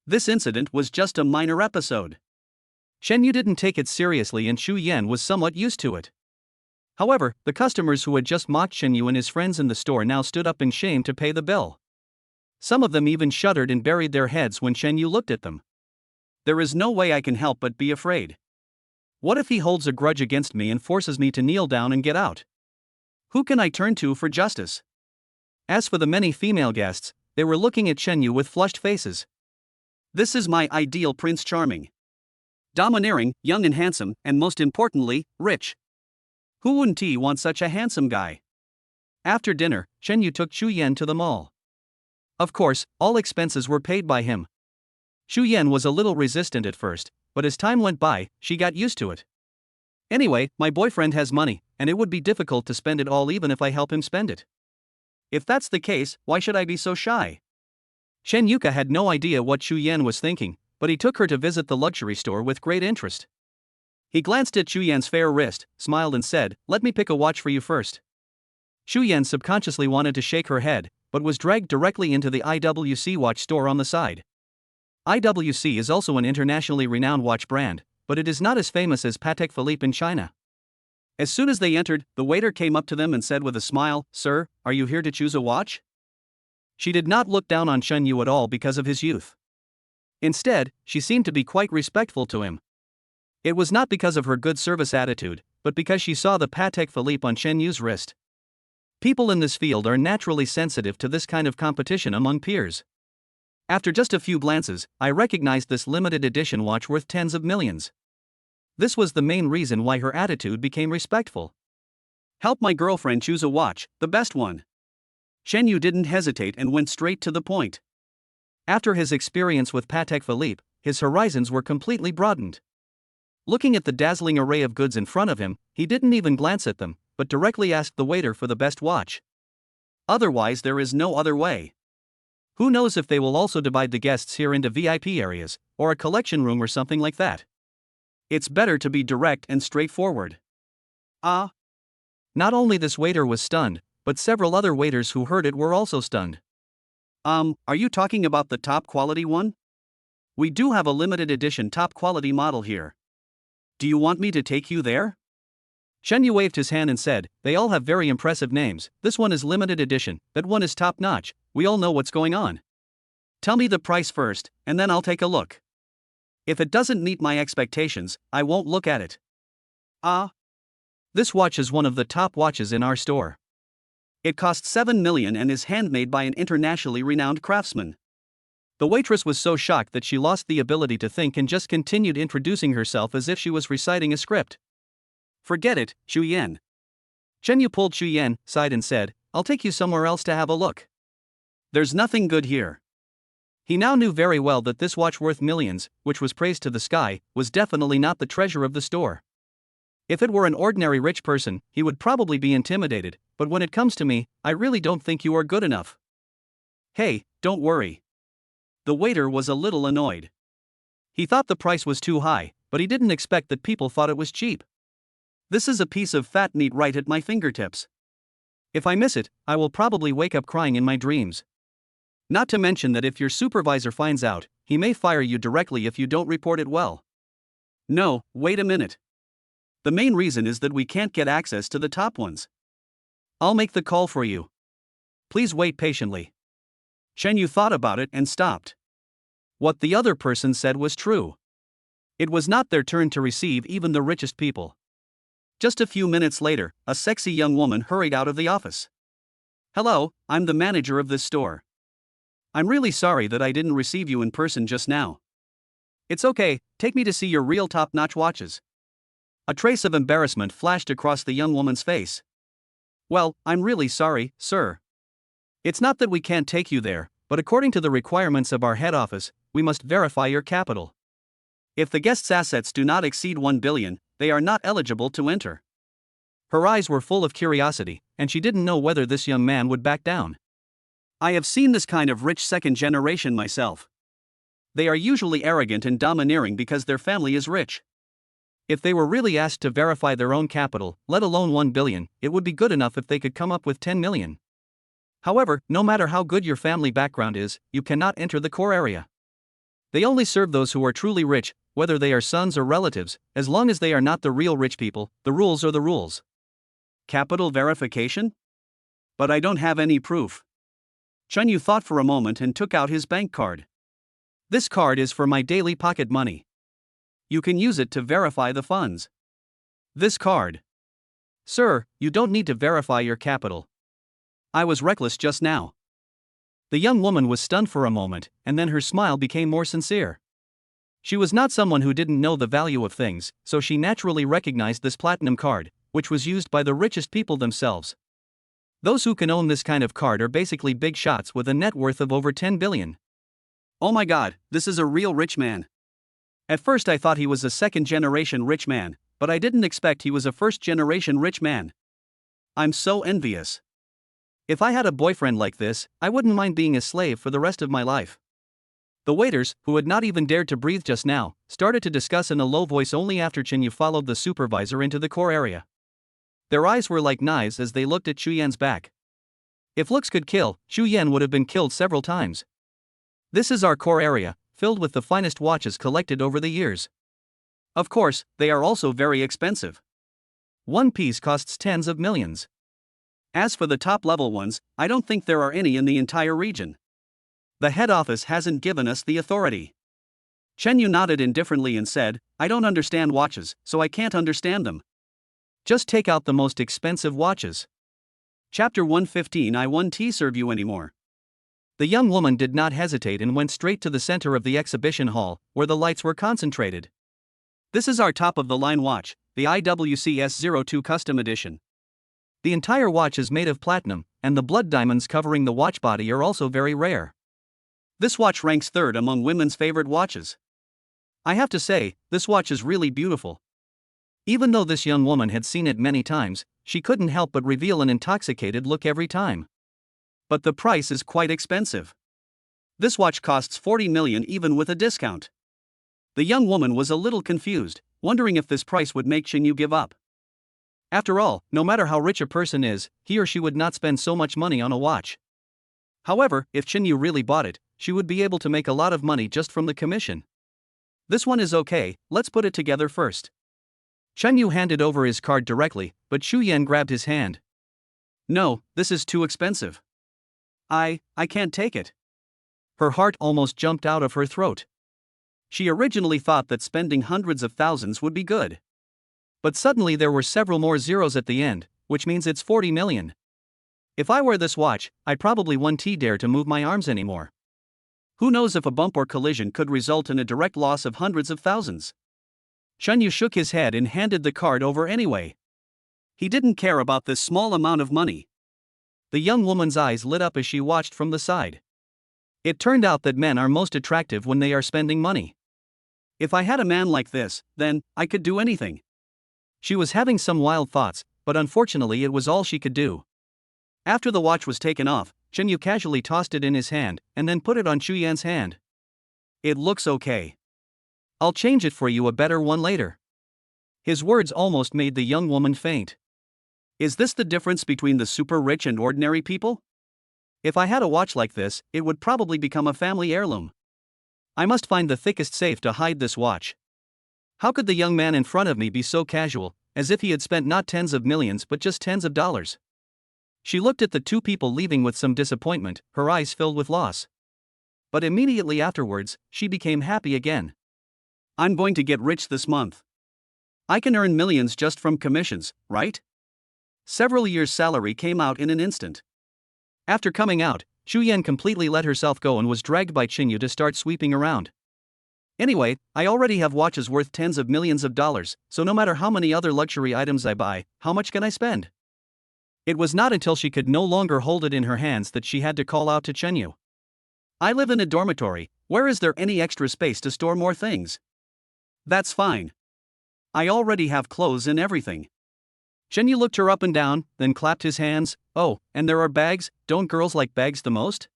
This incident was just a minor episode. Shen Yu didn't take it seriously and Chu Yan was somewhat used to it. However, the customers who had just mocked Shen Yu and his friends in the store now stood up in shame to pay the bill. Some of them even shuddered and buried their heads when Shen Yu looked at them. There is no way I can help but be afraid. What if he holds a grudge against me and forces me to kneel down and get out? Who can I turn to for justice? As for the many female guests, they were looking at Shen Yu with flushed faces. This is my ideal Prince Charming. Domineering, young and handsome, and most importantly, rich. Who wouldn't want such a handsome guy? After dinner, Shen Yu took Chu Yan to the mall. Of course, all expenses were paid by him. Chu Yan was a little resistant at first, but as time went by, she got used to it. Anyway, my boyfriend has money, and it would be difficult to spend it all even if I help him spend it. If that's the case, why should I be so shy? Shen Yuka had no idea what Chu Yan was thinking, but he took her to visit the luxury store with great interest. He glanced at Chu Yan's fair wrist, smiled and said, "Let me pick a watch for you first." Chu Yan subconsciously wanted to shake her head, but was dragged directly into the IWC watch store on the side. IWC is also an internationally renowned watch brand, but it is not as famous as Patek Philippe in China. As soon as they entered, the waiter came up to them and said with a smile, "Sir, are you here to choose a watch?" She did not look down on Shen Yu at all because of his youth. Instead, she seemed to be quite respectful to him. It was not because of her good service attitude, but because she saw the Patek Philippe on Shen Yu's wrist. People in this field are naturally sensitive to this kind of competition among peers. After just a few glances, I recognized this limited edition watch worth tens of millions. This was the main reason why her attitude became respectful. Help my girlfriend choose a watch, the best one. Shen Yu didn't hesitate and went straight to the point. After his experience with Patek Philippe, his horizons were completely broadened. Looking at the dazzling array of goods in front of him, he didn't even glance at them, but directly asked the waiter for the best watch. Otherwise, there is no other way. Who knows if they will also divide the guests here into VIP areas, or a collection room or something like that. It's better to be direct and straightforward. Not only this waiter was stunned, but several other waiters who heard it were also stunned. Are you talking about the top quality one? We do have a limited edition top quality model here. Do you want me to take you there? Shen Yu waved his hand and said, "They all have very impressive names. This one is limited edition, that one is top notch. We all know what's going on." Tell me the price first, and then I'll take a look. If it doesn't meet my expectations, I won't look at it. This watch is one of the top watches in our store. It costs 7 million and is handmade by an internationally renowned craftsman. The waitress was so shocked that she lost the ability to think and just continued introducing herself as if she was reciting a script. Forget it, Xu Yan. Shen Yu pulled Xu Yan aside and said, "I'll take you somewhere else to have a look." There's nothing good here. He now knew very well that this watch worth millions, which was praised to the sky, was definitely not the treasure of the store. If it were an ordinary rich person, he would probably be intimidated, but when it comes to me, I really don't think you are good enough. Hey, don't worry. The waiter was a little annoyed. He thought the price was too high, but he didn't expect that people thought it was cheap. This is a piece of fat meat right at my fingertips. If I miss it, I will probably wake up crying in my dreams. Not to mention that if your supervisor finds out, he may fire you directly if you don't report it well. No, wait a minute. The main reason is that we can't get access to the top ones. I'll make the call for you. Please wait patiently. Shen Yu thought about it and stopped. What the other person said was true. It was not their turn to receive even the richest people. Just a few minutes later, a sexy young woman hurried out of the office. Hello, I'm the manager of this store. I'm really sorry that I didn't receive you in person just now. It's okay, take me to see your real top-notch watches. A trace of embarrassment flashed across the young woman's face. Well, I'm really sorry, sir. It's not that we can't take you there, but according to the requirements of our head office, we must verify your capital. If the guest's assets do not exceed 1 billion, they are not eligible to enter. Her eyes were full of curiosity, and she didn't know whether this young man would back down. I have seen this kind of rich second generation myself. They are usually arrogant and domineering because their family is rich. If they were really asked to verify their own capital, let alone 1 billion, it would be good enough if they could come up with 10 million. However, no matter how good your family background is, you cannot enter the core area. They only serve those who are truly rich, whether they are sons or relatives, as long as they are not the real rich people. The rules are the rules. Capital verification? But I don't have any proof. Shen Yu thought for a moment and took out his bank card. This card is for my daily pocket money. You can use it to verify the funds. This card. Sir, you don't need to verify your capital. I was reckless just now. The young woman was stunned for a moment, and then her smile became more sincere. She was not someone who didn't know the value of things, so she naturally recognized this platinum card, which was used by the richest people themselves. Those who can own this kind of card are basically big shots with a net worth of over 10 billion. Oh my god, this is a real rich man. At first I thought he was a second-generation rich man, but I didn't expect he was a first-generation rich man. I'm so envious. If I had a boyfriend like this, I wouldn't mind being a slave for the rest of my life. The waiters, who had not even dared to breathe just now, started to discuss in a low voice only after Chen Yu followed the supervisor into the core area. Their eyes were like knives as they looked at Xu Yan's back. If looks could kill, Xu Yan would have been killed several times. This is our core area, filled with the finest watches collected over the years. Of course, they are also very expensive. One piece costs tens of millions. As for the top-level ones, I don't think there are any in the entire region. The head office hasn't given us the authority. Chen Yu nodded indifferently and said, I don't understand watches, so I can't understand them. Just take out the most expensive watches. Chapter 115 I won't serve you anymore. The young woman did not hesitate and went straight to the center of the exhibition hall, where the lights were concentrated. This is our top-of-the-line watch, the IWCS-02 Custom Edition. The entire watch is made of platinum, and the blood diamonds covering the watch body are also very rare. This watch ranks third among women's favorite watches. I have to say, this watch is really beautiful. Even though this young woman had seen it many times, she couldn't help but reveal an intoxicated look every time. But the price is quite expensive. This watch costs 40 million even with a discount. The young woman was a little confused, wondering if this price would make Shen Yu give up. After all, no matter how rich a person is, he or she would not spend so much money on a watch. However, if Chen Yu really bought it, she would be able to make a lot of money just from the commission. This one is okay, let's put it together first. Chen Yu handed over his card directly, but Xu Yan grabbed his hand. No, this is too expensive. I can't take it. Her heart almost jumped out of her throat. She originally thought that spending hundreds of thousands would be good. But suddenly there were several more zeros at the end, which means it's 40 million. If I wear this watch, I probably won't dare to move my arms anymore. Who knows if a bump or collision could result in a direct loss of hundreds of thousands? Chen Yu shook his head and handed the card over anyway. He didn't care about this small amount of money. The young woman's eyes lit up as she watched from the side. It turned out that men are most attractive when they are spending money. If I had a man like this, then I could do anything. She was having some wild thoughts, but unfortunately it was all she could do. After the watch was taken off, Chen Yu casually tossed it in his hand and then put it on Xu Yan's hand. It looks okay. I'll change it for you a better one later. His words almost made the young woman faint. Is this the difference between the super rich and ordinary people? If I had a watch like this, it would probably become a family heirloom. I must find the thickest safe to hide this watch. How could the young man in front of me be so casual, as if he had spent not tens of millions but just tens of dollars? She looked at the two people leaving with some disappointment, her eyes filled with loss. But immediately afterwards, she became happy again. I'm going to get rich this month. I can earn millions just from commissions, right? Several years' salary came out in an instant. After coming out, Xu Yan completely let herself go and was dragged by Chen Yu to start sweeping around. Anyway, I already have watches worth tens of millions of dollars, so no matter how many other luxury items I buy, how much can I spend? It was not until she could no longer hold it in her hands that she had to call out to Chen Yu. I live in a dormitory, where is there any extra space to store more things? That's fine. I already have clothes and everything. Chen Yu looked her up and down, then clapped his hands. Oh, and there are bags, don't girls like bags the most?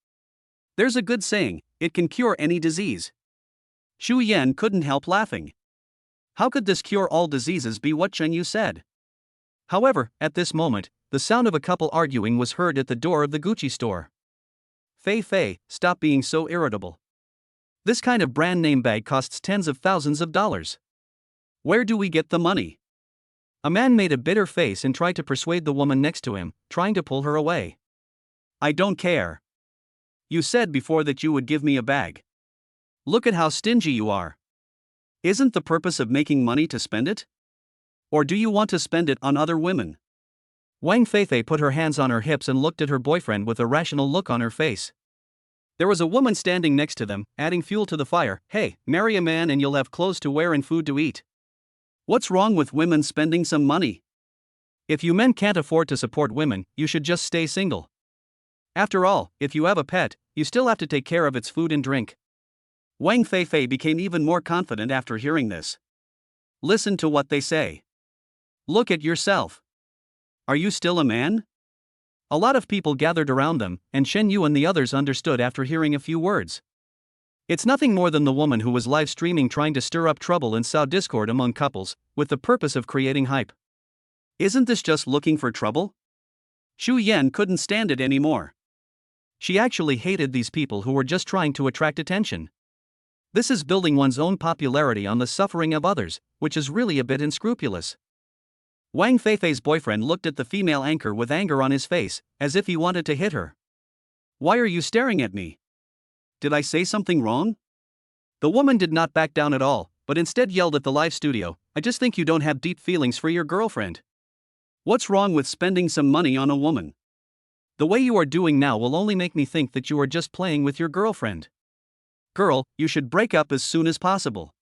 There's a good saying, it can cure any disease. Xu Yan couldn't help laughing. How could this cure all diseases be what Chen Yu said? However, at this moment, the sound of a couple arguing was heard at the door of the Gucci store. Fei, stop being so irritable. This kind of brand name bag costs tens of thousands of dollars. Where do we get the money? A man made a bitter face and tried to persuade the woman next to him, trying to pull her away. I don't care. You said before that you would give me a bag. Look at how stingy you are. Isn't the purpose of making money to spend it? Or do you want to spend it on other women? Wang Feifei put her hands on her hips and looked at her boyfriend with a rational look on her face. There was a woman standing next to them, adding fuel to the fire. Hey, marry a man and you'll have clothes to wear and food to eat. What's wrong with women spending some money? If you men can't afford to support women, you should just stay single. After all, if you have a pet, you still have to take care of its food and drink. Wang Feifei became even more confident after hearing this. Listen to what they say. Look at yourself. Are you still a man? A lot of people gathered around them, and Chen Yu and the others understood after hearing a few words. It's nothing more than the woman who was live streaming trying to stir up trouble and sow discord among couples, with the purpose of creating hype. Isn't this just looking for trouble? Xu Yan couldn't stand it anymore. She actually hated these people who were just trying to attract attention. This is building one's own popularity on the suffering of others, which is really a bit unscrupulous. Wang Feifei's boyfriend looked at the female anchor with anger on his face, as if he wanted to hit her. Why are you staring at me? Did I say something wrong? The woman did not back down at all, but instead yelled at the live studio, I just think you don't have deep feelings for your girlfriend. What's wrong with spending some money on a woman? The way you are doing now will only make me think that you are just playing with your girlfriend. Girl, you should break up as soon as possible.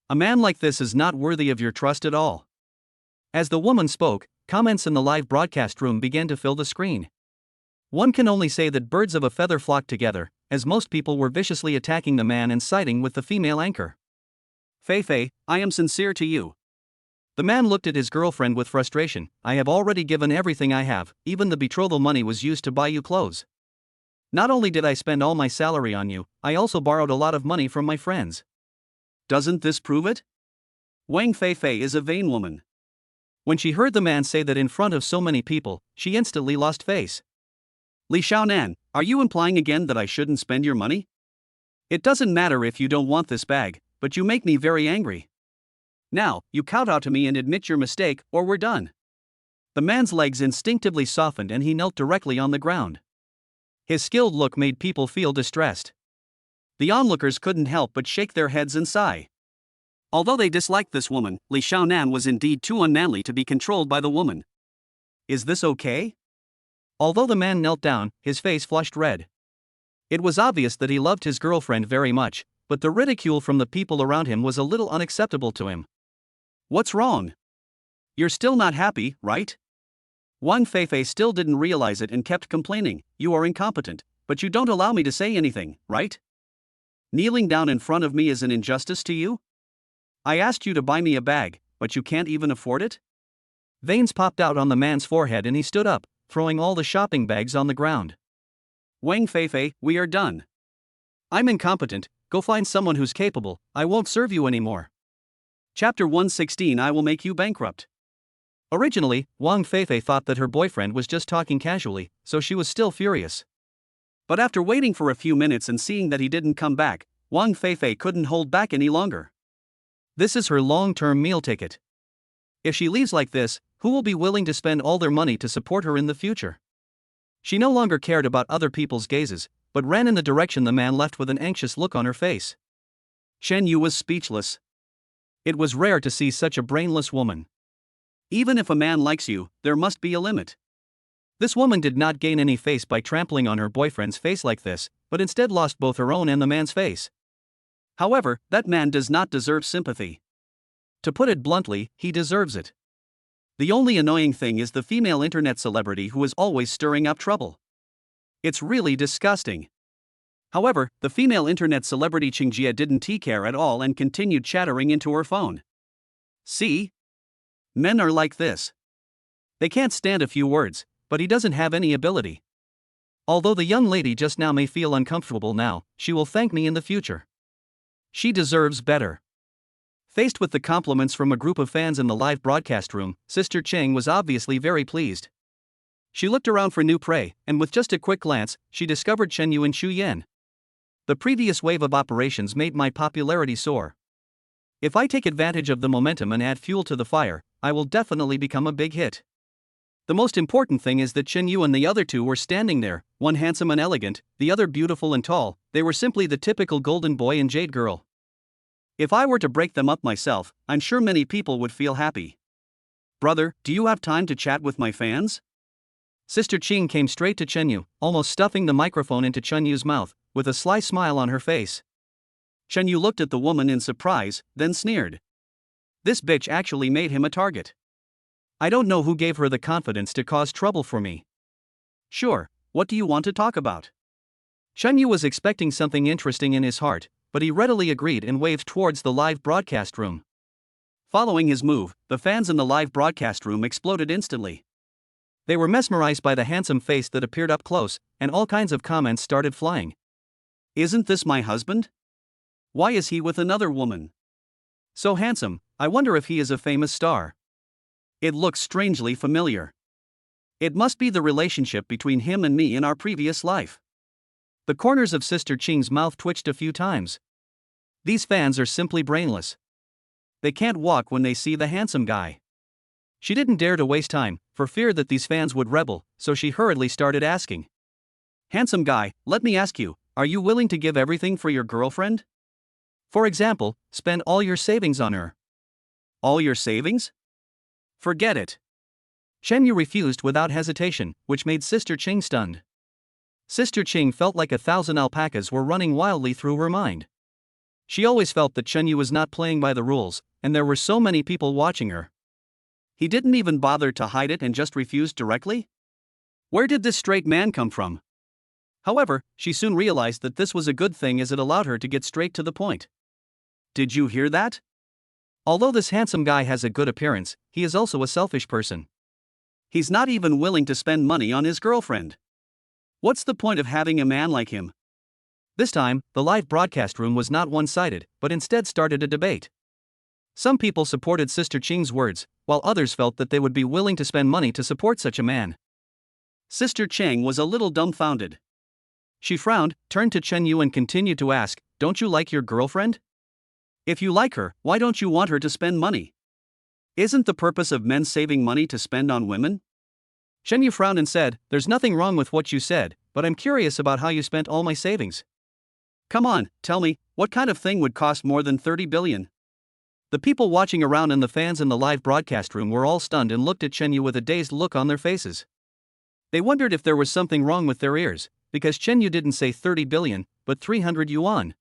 A man like this is not worthy of your trust at all. As the woman spoke, comments in the live broadcast room began to fill the screen. One can only say that birds of a feather flocked together, as most people were viciously attacking the man and siding with the female anchor. Feifei, I am sincere to you. The man looked at his girlfriend with frustration. I have already given everything I have, even the betrothal money was used to buy you clothes. Not only did I spend all my salary on you, I also borrowed a lot of money from my friends. Doesn't this prove it? Wang Feifei is a vain woman. When she heard the man say that in front of so many people, she instantly lost face. Li Xiaonan, are you implying again that I shouldn't spend your money? It doesn't matter if you don't want this bag, but you make me very angry. Now, you kowtow to me and admit your mistake, or we're done. The man's legs instinctively softened and he knelt directly on the ground. His skilled look made people feel distressed. The onlookers couldn't help but shake their heads and sigh. Although they disliked this woman, Li Xiaonan was indeed too unmanly to be controlled by the woman. Is this okay? Although the man knelt down, his face flushed red. It was obvious that he loved his girlfriend very much, but the ridicule from the people around him was a little unacceptable to him. What's wrong? You're still not happy, right? Wang Feifei still didn't realize it and kept complaining, you are incompetent, but you don't allow me to say anything, right? Kneeling down in front of me is an injustice to you? I asked you to buy me a bag, but you can't even afford it? Veins popped out on the man's forehead and he stood up, throwing all the shopping bags on the ground. Wang Feifei, we are done. I'm incompetent, go find someone who's capable, I won't serve you anymore. Chapter 116 I will make you bankrupt. Originally, Wang Feifei thought that her boyfriend was just talking casually, so she was still furious. But after waiting for a few minutes and seeing that he didn't come back, Wang Feifei couldn't hold back any longer. This is her long-term meal ticket. If she leaves like this, who will be willing to spend all their money to support her in the future? She no longer cared about other people's gazes, but ran in the direction the man left with an anxious look on her face. Shen Yu was speechless. It was rare to see such a brainless woman. Even if a man likes you, there must be a limit. This woman did not gain any face by trampling on her boyfriend's face like this, but instead lost both her own and the man's face. However, that man does not deserve sympathy. To put it bluntly, he deserves it. The only annoying thing is the female internet celebrity who is always stirring up trouble. It's really disgusting. However, the female internet celebrity Qingjie didn't care at all and continued chattering into her phone. See? Men are like this. They can't stand a few words, but he doesn't have any ability. Although the young lady just now may feel uncomfortable now, she will thank me in the future. She deserves better. Faced with the compliments from a group of fans in the live broadcast room, Sister Cheng was obviously very pleased. She looked around for new prey, and with just a quick glance, she discovered Chen Yu and Xu Yan. The previous wave of operations made my popularity soar. If I take advantage of the momentum and add fuel to the fire, I will definitely become a big hit. The most important thing is that Chen Yu and the other two were standing there, one handsome and elegant, the other beautiful and tall. They were simply the typical golden boy and jade girl. If I were to break them up myself, I'm sure many people would feel happy. Brother, do you have time to chat with my fans? Sister Qing came straight to Chen Yu, almost stuffing the microphone into Chen Yu's mouth, with a sly smile on her face. Chen Yu looked at the woman in surprise, then sneered. This bitch actually made him a target. I don't know who gave her the confidence to cause trouble for me. Sure, what do you want to talk about? Chen Yu was expecting something interesting in his heart, but he readily agreed and waved towards the live broadcast room. Following his move, the fans in the live broadcast room exploded instantly. They were mesmerized by the handsome face that appeared up close, and all kinds of comments started flying. Isn't this my husband? Why is he with another woman? So handsome, I wonder if he is a famous star. It looks strangely familiar. It must be the relationship between him and me in our previous life. The corners of Sister Qing's mouth twitched a few times. These fans are simply brainless. They can't walk when they see the handsome guy. She didn't dare to waste time, for fear that these fans would rebel, so she hurriedly started asking. Handsome guy, let me ask you, are you willing to give everything for your girlfriend? For example, spend all your savings on her. All your savings? Forget it. Shen Yu refused without hesitation, which made Sister Qing stunned. Sister Qing felt like 1,000 alpacas were running wildly through her mind. She always felt that Chen Yu was not playing by the rules, and there were so many people watching her. He didn't even bother to hide it and just refused directly? Where did this straight man come from? However, she soon realized that this was a good thing as it allowed her to get straight to the point. Did you hear that? Although this handsome guy has a good appearance, he is also a selfish person. He's not even willing to spend money on his girlfriend. What's the point of having a man like him? This time, the live broadcast room was not one-sided, but instead started a debate. Some people supported Sister Qing's words, while others felt that they would be willing to spend money to support such a man. Sister Cheng was a little dumbfounded. She frowned, turned to Chen Yu and continued to ask, don't you like your girlfriend? If you like her, why don't you want her to spend money? Isn't the purpose of men saving money to spend on women? Shen Yu frowned and said, "There's nothing wrong with what you said, but I'm curious about how you spent all my savings." Come on, tell me, what kind of thing would cost more than 30 billion? The people watching around and the fans in the live broadcast room were all stunned and looked at Shen Yu with a dazed look on their faces. They wondered if there was something wrong with their ears, because Shen Yu didn't say 30 billion, but 300 yuan.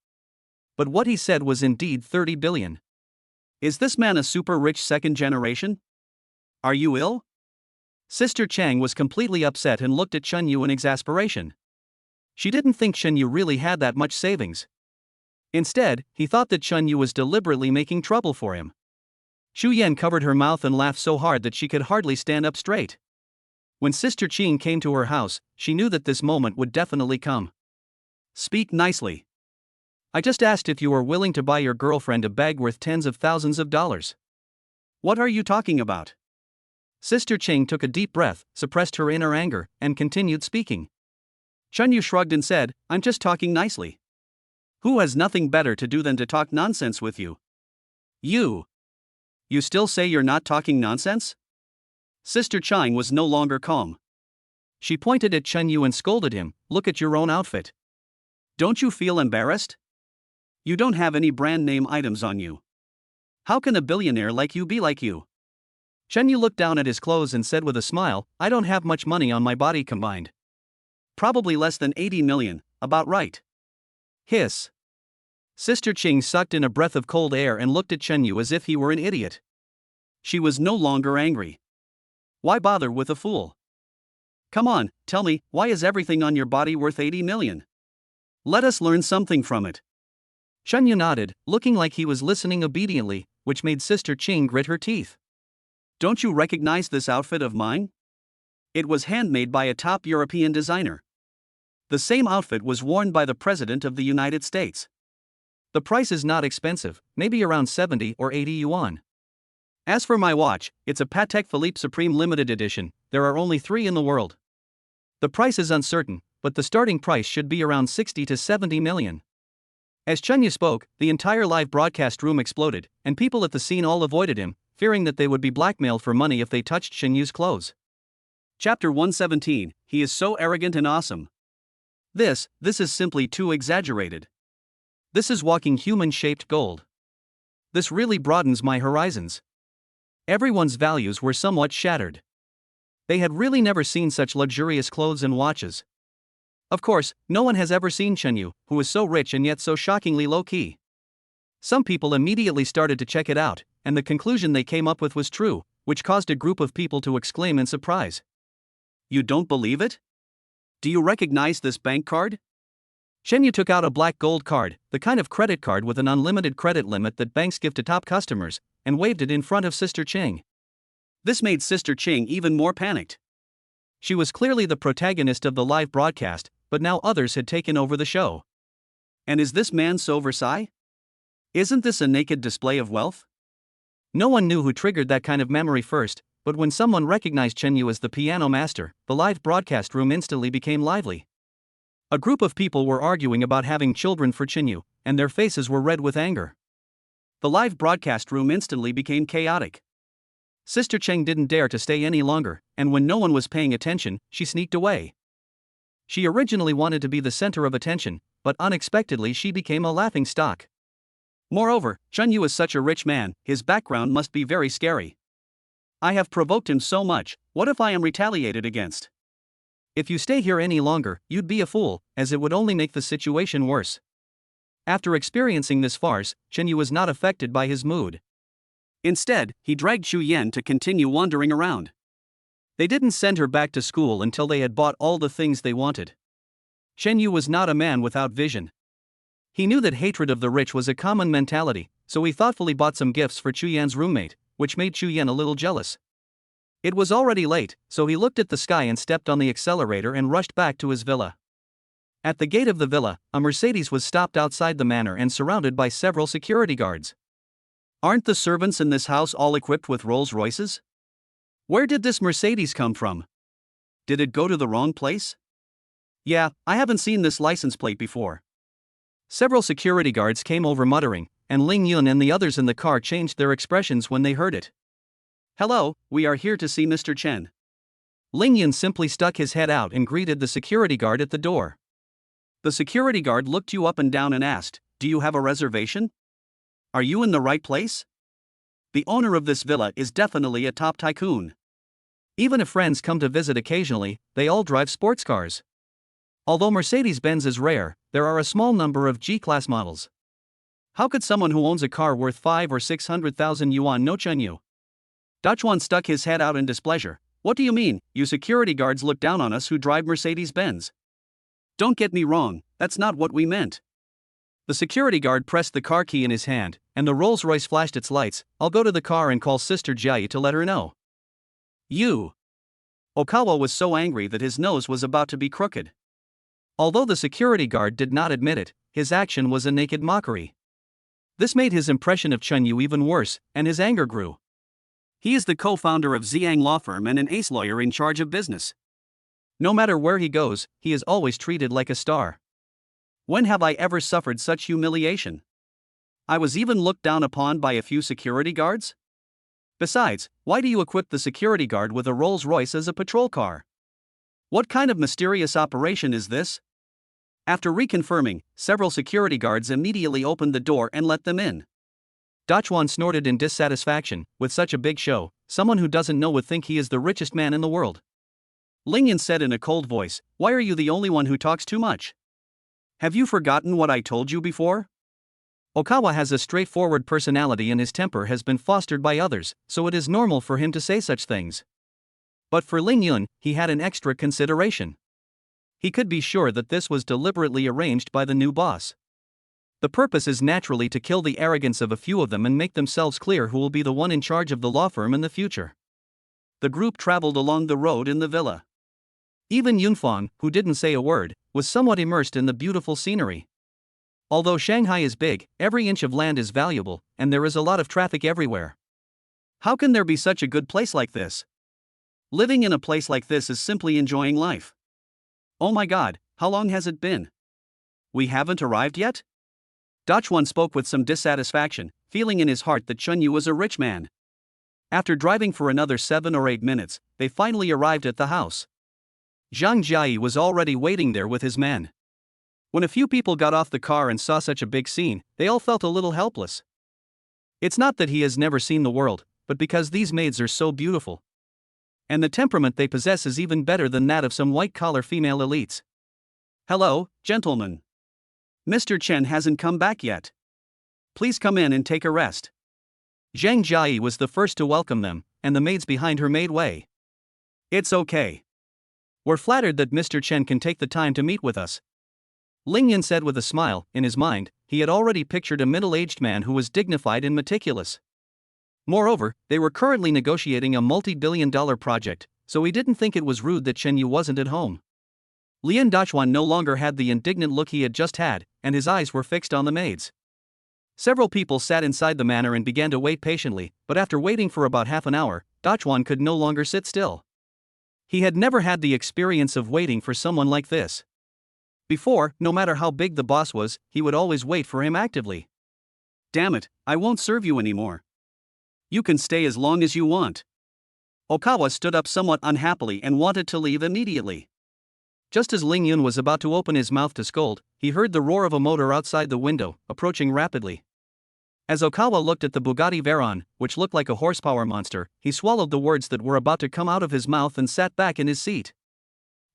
But what he said was indeed 30 billion. Is this man a super rich second generation? Are you ill? Sister Chang was completely upset and looked at Shen Yu in exasperation. She didn't think Shen Yu really had that much savings. Instead, he thought that Shen Yu was deliberately making trouble for him. Xu Yan covered her mouth and laughed so hard that she could hardly stand up straight. When Sister Qing came to her house, she knew that this moment would definitely come. Speak nicely. I just asked if you were willing to buy your girlfriend a bag worth tens of thousands of dollars. What are you talking about? Sister Qing took a deep breath, suppressed her inner anger, and continued speaking. Shen Yu shrugged and said, I'm just talking nicely. Who has nothing better to do than to talk nonsense with you? You still say you're not talking nonsense? Sister Chang was no longer calm. She pointed at Shen Yu and scolded him, "Look at your own outfit. Don't you feel embarrassed? You don't have any brand name items on you. How can a billionaire like you be like you?" Shen Yu looked down at his clothes and said with a smile, "I don't have much money on my body combined. Probably less than 80 million, about right." Hiss. Sister Qing sucked in a breath of cold air and looked at Shen Yu as if he were an idiot. She was no longer angry. Why bother with a fool? Come on, tell me, why is everything on your body worth 80 million? Let us learn something from it. Shen Yu nodded, looking like he was listening obediently, which made Sister Qing grit her teeth. Don't you recognize this outfit of mine? It was handmade by a top European designer. The same outfit was worn by the President of the United States. The price is not expensive, maybe around 70 or 80 yuan. As for my watch, it's a Patek Philippe Supreme Limited Edition. There are only 3 in the world. The price is uncertain, but the starting price should be around 60 to 70 million. As Shen Yu spoke, the entire live broadcast room exploded, and people at the scene all avoided him, fearing that they would be blackmailed for money if they touched Shen Yu's clothes. Chapter 117, He is so arrogant and awesome. This is simply too exaggerated. This is walking human-shaped gold. This really broadens my horizons. Everyone's values were somewhat shattered. They had really never seen such luxurious clothes and watches. Of course, no one has ever seen Shen Yu, who is so rich and yet so shockingly low-key. Some people immediately started to check it out, and the conclusion they came up with was true, which caused a group of people to exclaim in surprise. You don't believe it? Do you recognize this bank card? Shen Yu took out a black gold card, the kind of credit card with an unlimited credit limit that banks give to top customers, and waved it in front of Sister Qing. This made Sister Qing even more panicked. She was clearly the protagonist of the live broadcast, but now others had taken over the show. And is this man so Versailles? Isn't this a naked display of wealth? No one knew who triggered that kind of memory first, but when someone recognized Shen Yu as the piano master, the live broadcast room instantly became lively. A group of people were arguing about having children for Shen Yu, and their faces were red with anger. The live broadcast room instantly became chaotic. Sister Cheng didn't dare to stay any longer, and when no one was paying attention, she sneaked away. She originally wanted to be the center of attention, but unexpectedly she became a laughingstock. Moreover, Shen Yu is such a rich man, his background must be very scary. I have provoked him so much, what if I am retaliated against? If you stay here any longer, you'd be a fool, as it would only make the situation worse. After experiencing this farce, Shen Yu was not affected by his mood. Instead, he dragged Xu Yan to continue wandering around. They didn't send her back to school until they had bought all the things they wanted. Shen Yu was not a man without vision. He knew that hatred of the rich was a common mentality, so he thoughtfully bought some gifts for Xu Yan's roommate, which made Xu Yan a little jealous. It was already late, so he looked at the sky and stepped on the accelerator and rushed back to his villa. At the gate of the villa, a Mercedes was stopped outside the manor and surrounded by several security guards. Aren't the servants in this house all equipped with Rolls Royces? Where did this Mercedes come from? Did it go to the wrong place? Yeah, I haven't seen this license plate before. Several security guards came over muttering, and Ling Yun and the others in the car changed their expressions when they heard it. Hello, we are here to see Mr. Chen. Ling Yun simply stuck his head out and greeted the security guard at the door. The security guard looked you up and down and asked, "Do you have a reservation? Are you in the right place? The owner of this villa is definitely a top tycoon. Even if friends come to visit occasionally, they all drive sports cars. Although Mercedes-Benz is rare, there are a small number of G-class models. How could someone who owns a car worth 5 or 600,000 yuan know Chen Yu?" Dachuan stuck his head out in displeasure. "What do you mean? You security guards look down on us who drive Mercedes-Benz. Don't get me wrong, that's not what we meant." The security guard pressed the car key in his hand, and the Rolls-Royce flashed its lights. "I'll go to the car and call Sister Jiayi to let her know." "You." Okawa was so angry that his nose was about to be crooked. Although the security guard did not admit it, his action was a naked mockery. This made his impression of Chen Yu even worse, and his anger grew. He is the co-founder of Ziyang Law Firm and an ace lawyer in charge of business. No matter where he goes, he is always treated like a star. When have I ever suffered such humiliation? I was even looked down upon by a few security guards? Besides, why do you equip the security guard with a Rolls-Royce as a patrol car? What kind of mysterious operation is this? After reconfirming, several security guards immediately opened the door and let them in. Dachuan snorted in dissatisfaction. With such a big show, someone who doesn't know would think he is the richest man in the world. Ling Yan said in a cold voice, "Why are you the only one who talks too much? Have you forgotten what I told you before?" Okawa has a straightforward personality and his temper has been fostered by others, so it is normal for him to say such things. But for Ling Yun, he had an extra consideration. He could be sure that this was deliberately arranged by the new boss. The purpose is naturally to kill the arrogance of a few of them and make themselves clear who will be the one in charge of the law firm in the future. The group traveled along the road in the villa. Even Yunfang, who didn't say a word, was somewhat immersed in the beautiful scenery. Although Shanghai is big, every inch of land is valuable, and there is a lot of traffic everywhere. How can there be such a good place like this? Living in a place like this is simply enjoying life. Oh my god, how long has it been? We haven't arrived yet? Dachuan spoke with some dissatisfaction, feeling in his heart that Chen Yu was a rich man. After driving for another 7 or 8 minutes, they finally arrived at the house. Zhang Jiayi was already waiting there with his men. When a few people got off the car and saw such a big scene, they all felt a little helpless. It's not that he has never seen the world, but because these maids are so beautiful. And the temperament they possess is even better than that of some white-collar female elites. "Hello, gentlemen. Mr. Chen hasn't come back yet. Please come in and take a rest." Zhang Jiayi was the first to welcome them, and the maids behind her made way. "It's okay. We're flattered that Mr. Chen can take the time to meet with us." Ling Yan said with a smile. In his mind, he had already pictured a middle-aged man who was dignified and meticulous. Moreover, they were currently negotiating a multi-billion-dollar project, so he didn't think it was rude that Chen Yu wasn't at home. Lian Dachuan no longer had the indignant look he had just had, and his eyes were fixed on the maids. Several people sat inside the manor and began to wait patiently, but after waiting for about half an hour, Dachuan could no longer sit still. He had never had the experience of waiting for someone like this. Before, no matter how big the boss was, he would always wait for him actively. "Damn it, I won't serve you anymore. You can stay as long as you want." Okawa stood up somewhat unhappily and wanted to leave immediately. Just as Ling Yun was about to open his mouth to scold, he heard the roar of a motor outside the window, approaching rapidly. As Okawa looked at the Bugatti Veyron, which looked like a horsepower monster, he swallowed the words that were about to come out of his mouth and sat back in his seat.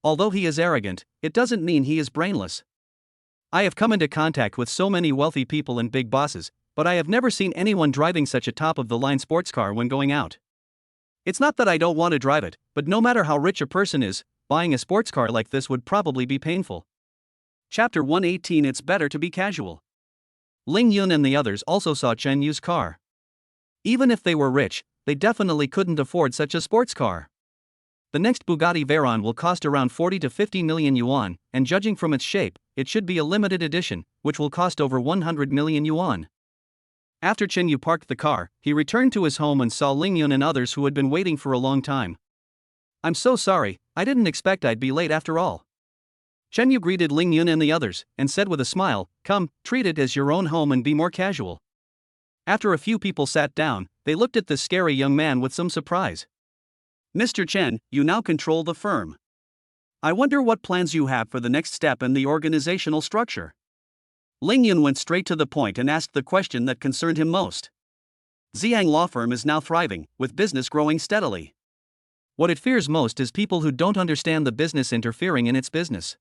Although he is arrogant, it doesn't mean he is brainless. I have come into contact with so many wealthy people and big bosses, but I have never seen anyone driving such a top-of-the-line sports car when going out. It's not that I don't want to drive it, but no matter how rich a person is, buying a sports car like this would probably be painful. Chapter 118. It's better to be casual. Ling Yun and the others also saw Chen Yu's car. Even if they were rich, they definitely couldn't afford such a sports car. The next Bugatti Veyron will cost around 40 to 50 million yuan, and judging from its shape, it should be a limited edition, which will cost over 100 million yuan. After Chen Yu parked the car, he returned to his home and saw Ling Yun and others who had been waiting for a long time. "I'm so sorry, I didn't expect I'd be late after all." Chen Yu greeted Ling Yun and the others, and said with a smile, "Come, treat it as your own home and be more casual." After a few people sat down, they looked at the scary young man with some surprise. "Mr. Chen, you now control the firm. I wonder what plans you have for the next step in the organizational structure." Ling Yun went straight to the point and asked the question that concerned him most. Zhang Law Firm is now thriving, with business growing steadily. What it fears most is people who don't understand the business interfering in its business.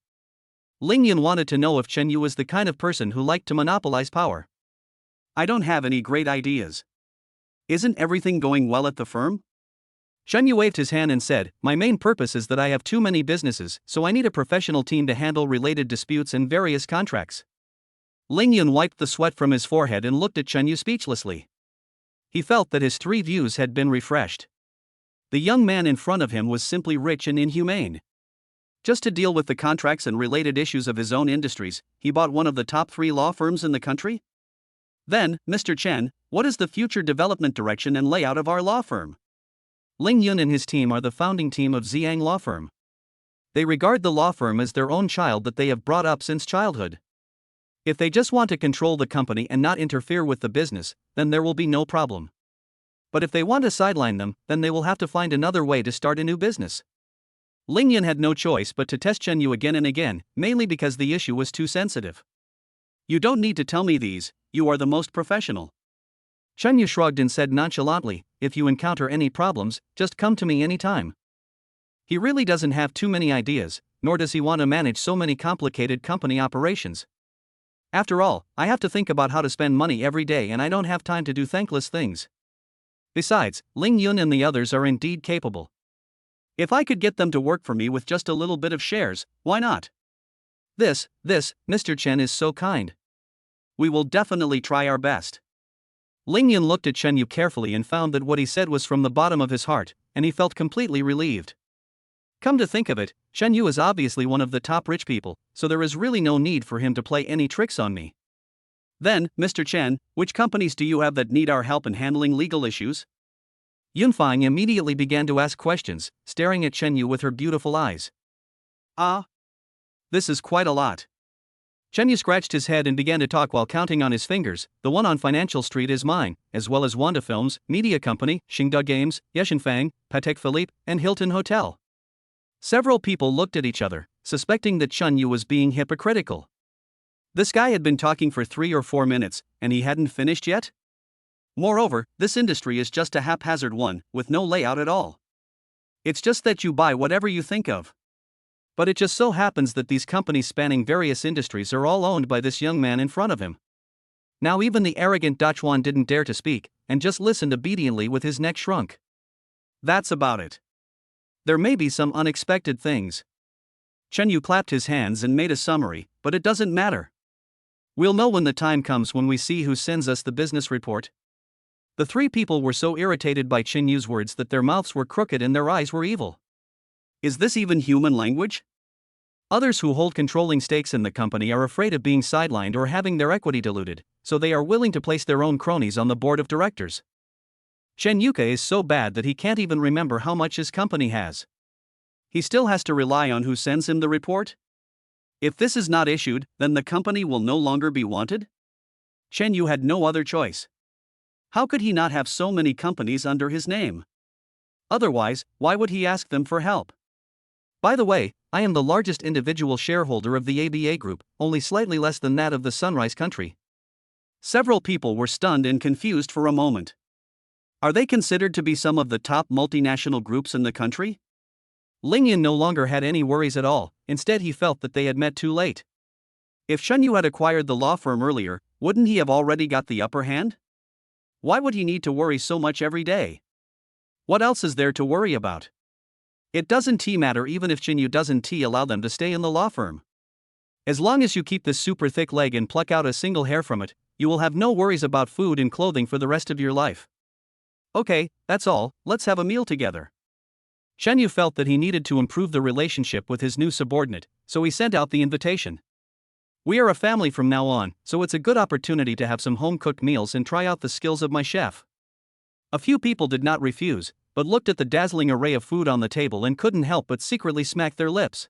Ling Yun wanted to know if Chen Yu was the kind of person who liked to monopolize power. "I don't have any great ideas. Isn't everything going well at the firm?" Chen Yu waved his hand and said, "My main purpose is that I have too many businesses, so I need a professional team to handle related disputes and various contracts." Ling Yun wiped the sweat from his forehead and looked at Chen Yu speechlessly. He felt that his three views had been refreshed. The young man in front of him was simply rich and inhumane. Just to deal with the contracts and related issues of his own industries, he bought one of the top 3 law firms in the country? Then, "Mr. Chen, what is the future development direction and layout of our law firm?" Ling Yun and his team are the founding team of Zhang Law Firm. They regard the law firm as their own child that they have brought up since childhood. If they just want to control the company and not interfere with the business, then there will be no problem. But if they want to sideline them, then they will have to find another way to start a new business. Ling Yun had no choice but to test Chen Yu again and again, mainly because the issue was too sensitive. "You don't need to tell me these, you are the most professional." Chen Yu shrugged and said nonchalantly, "If you encounter any problems, just come to me anytime." He really doesn't have too many ideas, nor does he want to manage so many complicated company operations. After all, I have to think about how to spend money every day and I don't have time to do thankless things. Besides, Ling Yun and the others are indeed capable. If I could get them to work for me with just a little bit of shares, why not? This, Mr. Chen is so kind. "We will definitely try our best." Ling Yun looked at Chen Yu carefully and found that what he said was from the bottom of his heart, and he felt completely relieved. Come to think of it, Chen Yu is obviously one of the top rich people, so there is really no need for him to play any tricks on me. "Then, Mr. Chen, which companies do you have that need our help in handling legal issues?" Yunfang immediately began to ask questions, staring at Chen Yu with her beautiful eyes. This is quite a lot." Chen Yu scratched his head and began to talk while counting on his fingers. "The one on Financial Street is mine, as well as Wanda Films, Media Company, Xingda Games, Yeshinfang, Patek Philippe, and Hilton Hotel." Several people looked at each other, suspecting that Chen Yu was being hypocritical. This guy had been talking for 3 or 4 minutes, and he hadn't finished yet? Moreover, this industry is just a haphazard one, with no layout at all. It's just that you buy whatever you think of. But it just so happens that these companies spanning various industries are all owned by this young man in front of him. Now even the arrogant Dachuan didn't dare to speak, and just listened obediently with his neck shrunk. That's about it. There may be some unexpected things. Chen Yu clapped his hands and made a summary, but it doesn't matter. We'll know when the time comes when we see who sends us the business report. The 3 people were so irritated by Chen Yu's words that their mouths were crooked and their eyes were evil. Is this even human language? Others who hold controlling stakes in the company are afraid of being sidelined or having their equity diluted, so they are willing to place their own cronies on the board of directors. Chen Yuka is so bad that he can't even remember how much his company has. He still has to rely on who sends him the report? If this is not issued, then the company will no longer be wanted? Chen Yu had no other choice. How could he not have so many companies under his name? Otherwise, why would he ask them for help? By the way, I am the largest individual shareholder of the ABA Group, only slightly less than that of the Sunrise Country. Several people were stunned and confused for a moment. Are they considered to be some of the top multinational groups in the country? Ling Yun no longer had any worries at all, instead he felt that they had met too late. If Chen Yu had acquired the law firm earlier, wouldn't he have already got the upper hand? Why would he need to worry so much every day? What else is there to worry about? It doesn't matter even if Chen Yu doesn't allow them to stay in the law firm. As long as you keep this super thick leg and pluck out a single hair from it, you will have no worries about food and clothing for the rest of your life. Okay, that's all, let's have a meal together. Chen Yu felt that he needed to improve the relationship with his new subordinate, so he sent out the invitation. We are a family from now on, so it's a good opportunity to have some home-cooked meals and try out the skills of my chef. A few people did not refuse, but looked at the dazzling array of food on the table and couldn't help but secretly smack their lips.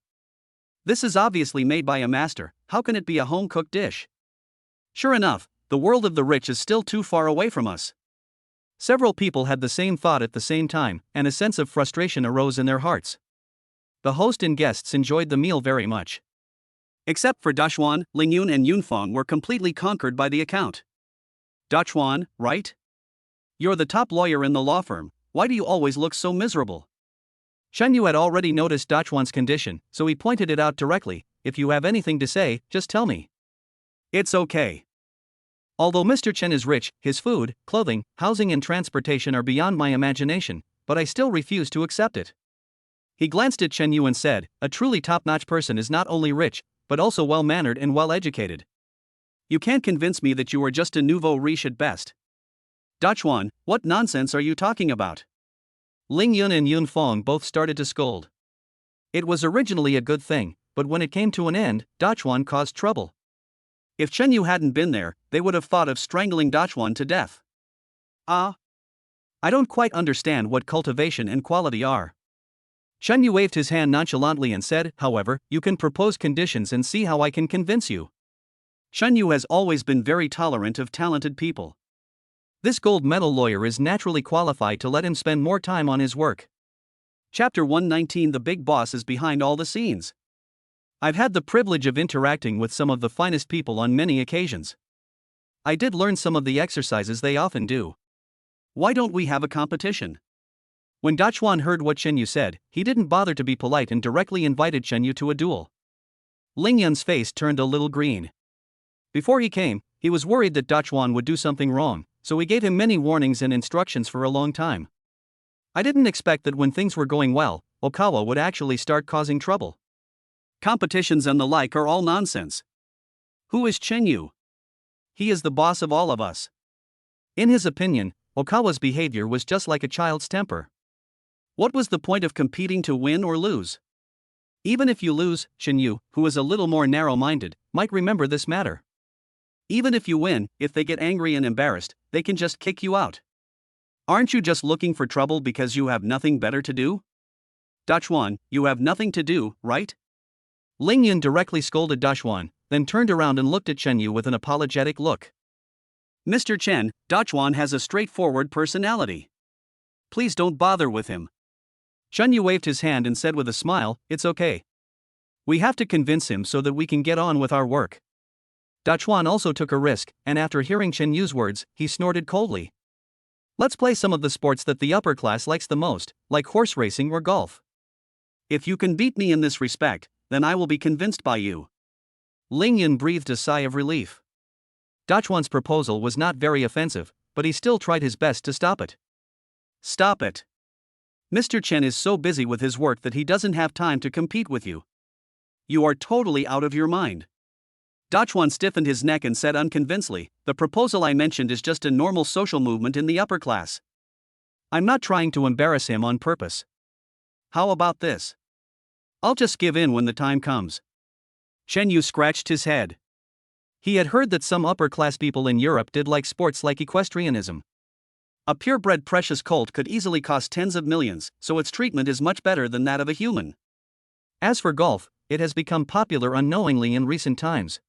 This is obviously made by a master, how can it be a home-cooked dish? Sure enough, the world of the rich is still too far away from us. Several people had the same thought at the same time, and a sense of frustration arose in their hearts. The host and guests enjoyed the meal very much. Except for Dachuan, Lingyun and Yunfeng were completely conquered by the account. Dachuan, right? You're the top lawyer in the law firm, why do you always look so miserable? Shen Yu had already noticed Dachuan's condition, so he pointed it out directly. If you have anything to say, just tell me. It's okay. Although Mr. Chen is rich, his food, clothing, housing and transportation are beyond my imagination, but I still refuse to accept it. He glanced at Chen Yu and said, a truly top-notch person is not only rich, but also well-mannered and well-educated. You can't convince me that you are just a nouveau riche at best. Dachuan, what nonsense are you talking about? Ling Yun and Yun Fong both started to scold. It was originally a good thing, but when it came to an end, Dachuan caused trouble. If Chen Yu hadn't been there, they would have thought of strangling Dachuan to death. I don't quite understand what cultivation and quality are. Chen Yu waved his hand nonchalantly and said, however, you can propose conditions and see how I can convince you. Chen Yu has always been very tolerant of talented people. This gold medal lawyer is naturally qualified to let him spend more time on his work. Chapter 119. The big boss is behind all the scenes. I've had the privilege of interacting with some of the finest people on many occasions. I did learn some of the exercises they often do. Why don't we have a competition? When Dachuan heard what Chen Yu said, he didn't bother to be polite and directly invited Chen Yu to a duel. Ling Yun's face turned a little green. Before he came, he was worried that Dachuan would do something wrong, so he gave him many warnings and instructions for a long time. I didn't expect that when things were going well, Okawa would actually start causing trouble. Competitions and the like are all nonsense. Who is Chen Yu? He is the boss of all of us. In his opinion, Okawa's behavior was just like a child's temper. What was the point of competing to win or lose? Even if you lose, Chen Yu, who is a little more narrow-minded, might remember this matter. Even if you win, if they get angry and embarrassed, they can just kick you out. Aren't you just looking for trouble because you have nothing better to do? Dachuan, you have nothing to do, right? Ling Yun directly scolded Dachuan, then turned around and looked at Chen Yu with an apologetic look. Mr. Chen, Dachuan has a straightforward personality. Please don't bother with him. Chen Yu waved his hand and said with a smile, it's okay. We have to convince him so that we can get on with our work. Dachuan also took a risk, and after hearing Chen Yu's words, he snorted coldly. Let's play some of the sports that the upper class likes the most, like horse racing or golf. If you can beat me in this respect, then I will be convinced by you. Ling Yun breathed a sigh of relief. Dachuan's proposal was not very offensive, but he still tried his best to stop it. Stop it. Mr. Chen is so busy with his work that he doesn't have time to compete with you. You are totally out of your mind. Dachuan stiffened his neck and said unconvincingly, the proposal I mentioned is just a normal social movement in the upper class. I'm not trying to embarrass him on purpose. How about this? I'll just give in when the time comes. Chen Yu scratched his head. He had heard that some upper-class people in Europe did like sports like equestrianism. A purebred precious colt could easily cost tens of millions, so its treatment is much better than that of a human. As for golf, it has become popular unknowingly in recent times.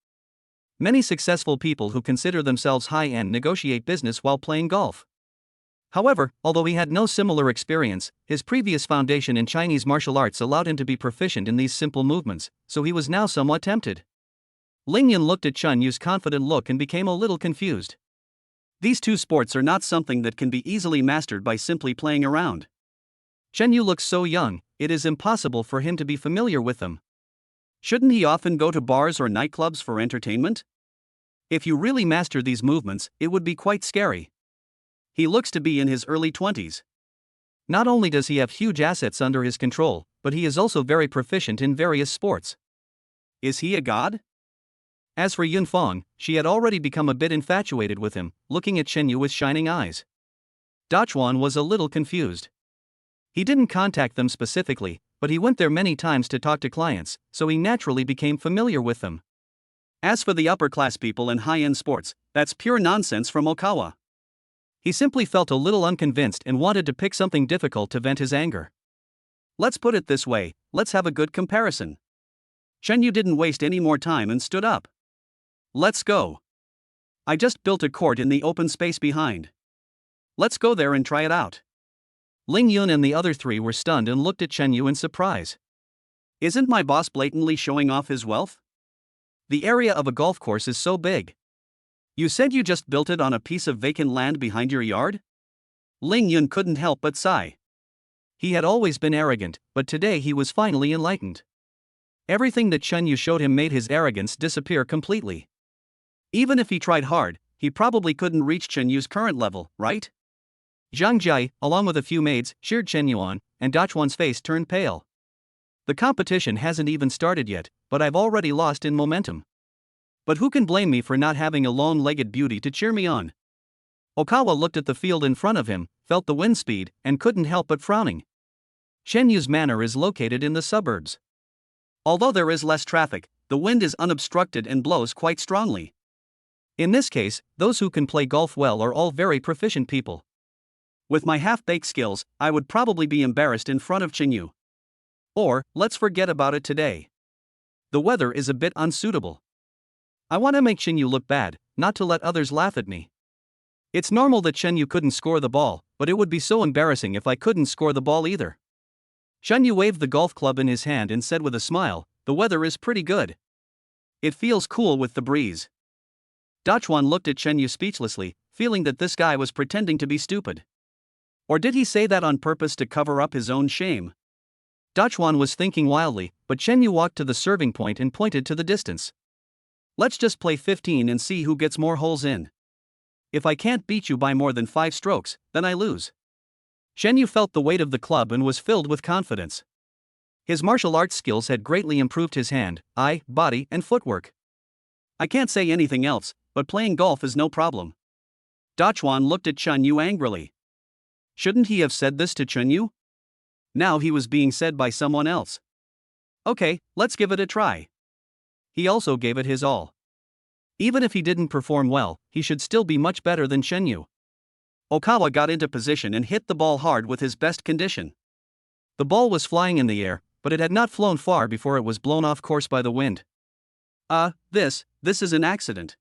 Many successful people who consider themselves high-end negotiate business while playing golf. However, although he had no similar experience, his previous foundation in Chinese martial arts allowed him to be proficient in these simple movements, so he was now somewhat tempted. Ling Yun looked at Chen Yu's confident look and became a little confused. These two sports are not something that can be easily mastered by simply playing around. Chen Yu looks so young, it is impossible for him to be familiar with them. Shouldn't he often go to bars or nightclubs for entertainment? If you really master these movements, it would be quite scary. He looks to be in his early 20s. Not only does he have huge assets under his control, but he is also very proficient in various sports. Is he a god? As for Yun Fong, she had already become a bit infatuated with him, looking at Chen Yu with shining eyes. Dachuan was a little confused. He didn't contact them specifically, but he went there many times to talk to clients, so he naturally became familiar with them. As for the upper-class people and high-end sports, that's pure nonsense from Okawa. He simply felt a little unconvinced and wanted to pick something difficult to vent his anger. Let's put it this way, let's have a good comparison. Chen Yu didn't waste any more time and stood up. Let's go. I just built a court in the open space behind. Let's go there and try it out. Ling Yun and the other three were stunned and looked at Chen Yu in surprise. Isn't my boss blatantly showing off his wealth? The area of a golf course is so big. You said you just built it on a piece of vacant land behind your yard? Ling Yun couldn't help but sigh. He had always been arrogant, but today he was finally enlightened. Everything that Chen Yu showed him made his arrogance disappear completely. Even if he tried hard, he probably couldn't reach Chen Yu's current level, right? Zhang Jia, along with a few maids, cheered Chen Yu on, and Dachuan's face turned pale. The competition hasn't even started yet, but I've already lost in momentum. But who can blame me for not having a long-legged beauty to cheer me on? Okawa looked at the field in front of him, felt the wind speed, and couldn't help but frowning. Chen Yu's manor is located in the suburbs. Although there is less traffic, the wind is unobstructed and blows quite strongly. In this case, those who can play golf well are all very proficient people. With my half-baked skills, I would probably be embarrassed in front of Chen Yu. Or, let's forget about it today. The weather is a bit unsuitable. I want to make Chen Yu look bad, not to let others laugh at me. It's normal that Chen Yu couldn't score the ball, but it would be so embarrassing if I couldn't score the ball either. Chen Yu waved the golf club in his hand and said with a smile, "The weather is pretty good. It feels cool with the breeze." Dachuan looked at Chen Yu speechlessly, feeling that this guy was pretending to be stupid. Or did he say that on purpose to cover up his own shame? Dachuan was thinking wildly, but Chen Yu walked to the serving point and pointed to the distance. Let's just play 15 and see who gets more holes in. If I can't beat you by more than 5 strokes, then I lose. Chen Yu felt the weight of the club and was filled with confidence. His martial arts skills had greatly improved his hand, eye, body, and footwork. I can't say anything else, but playing golf is no problem. Dachuan looked at Chen Yu angrily. Shouldn't he have said this to Chen Yu? Now he was being said by someone else. Okay, let's give it a try. He also gave it his all. Even if he didn't perform well, he should still be much better than Chen Yu. Okawa got into position and hit the ball hard with his best condition. The ball was flying in the air, but it had not flown far before it was blown off course by the wind. This is an accident.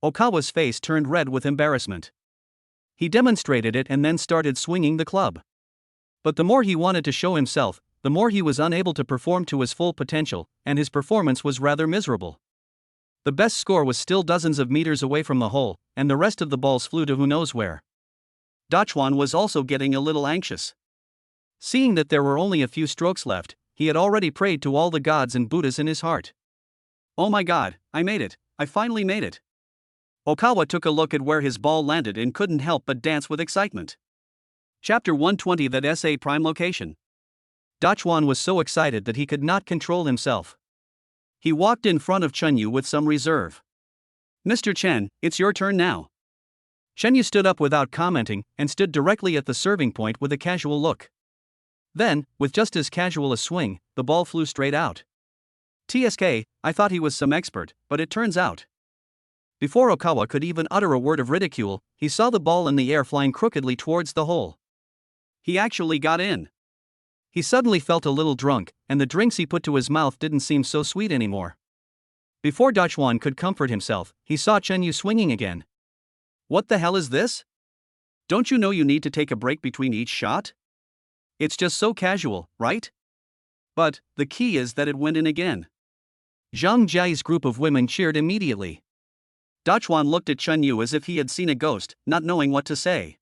Okawa's face turned red with embarrassment. He demonstrated it and then started swinging the club. But the more he wanted to show himself, the more he was unable to perform to his full potential, and his performance was rather miserable. The best score was still dozens of meters away from the hole, and the rest of the balls flew to who knows where. Dachuan was also getting a little anxious. Seeing that there were only a few strokes left, he had already prayed to all the gods and Buddhas in his heart. Oh my god, I made it, I finally made it. Okawa took a look at where his ball landed and couldn't help but dance with excitement. Chapter 120 That SA Prime Location. Dachuan was so excited that he could not control himself. He walked in front of Chen Yu with some reserve. Mr. Chen, it's your turn now. Chen Yu stood up without commenting and stood directly at the serving point with a casual look. Then, with just as casual a swing, the ball flew straight out. TSK, I thought he was some expert, but it turns out. Before Okawa could even utter a word of ridicule, he saw the ball in the air flying crookedly towards the hole. He actually got in. He suddenly felt a little drunk, and the drinks he put to his mouth didn't seem so sweet anymore. Before Dachuan could comfort himself, he saw Chen Yu swinging again. What the hell is this? Don't you know you need to take a break between each shot? It's just so casual, right? But the key is that it went in again. Zhang Jia's group of women cheered immediately. Dachuan looked at Chen Yu as if he had seen a ghost, not knowing what to say.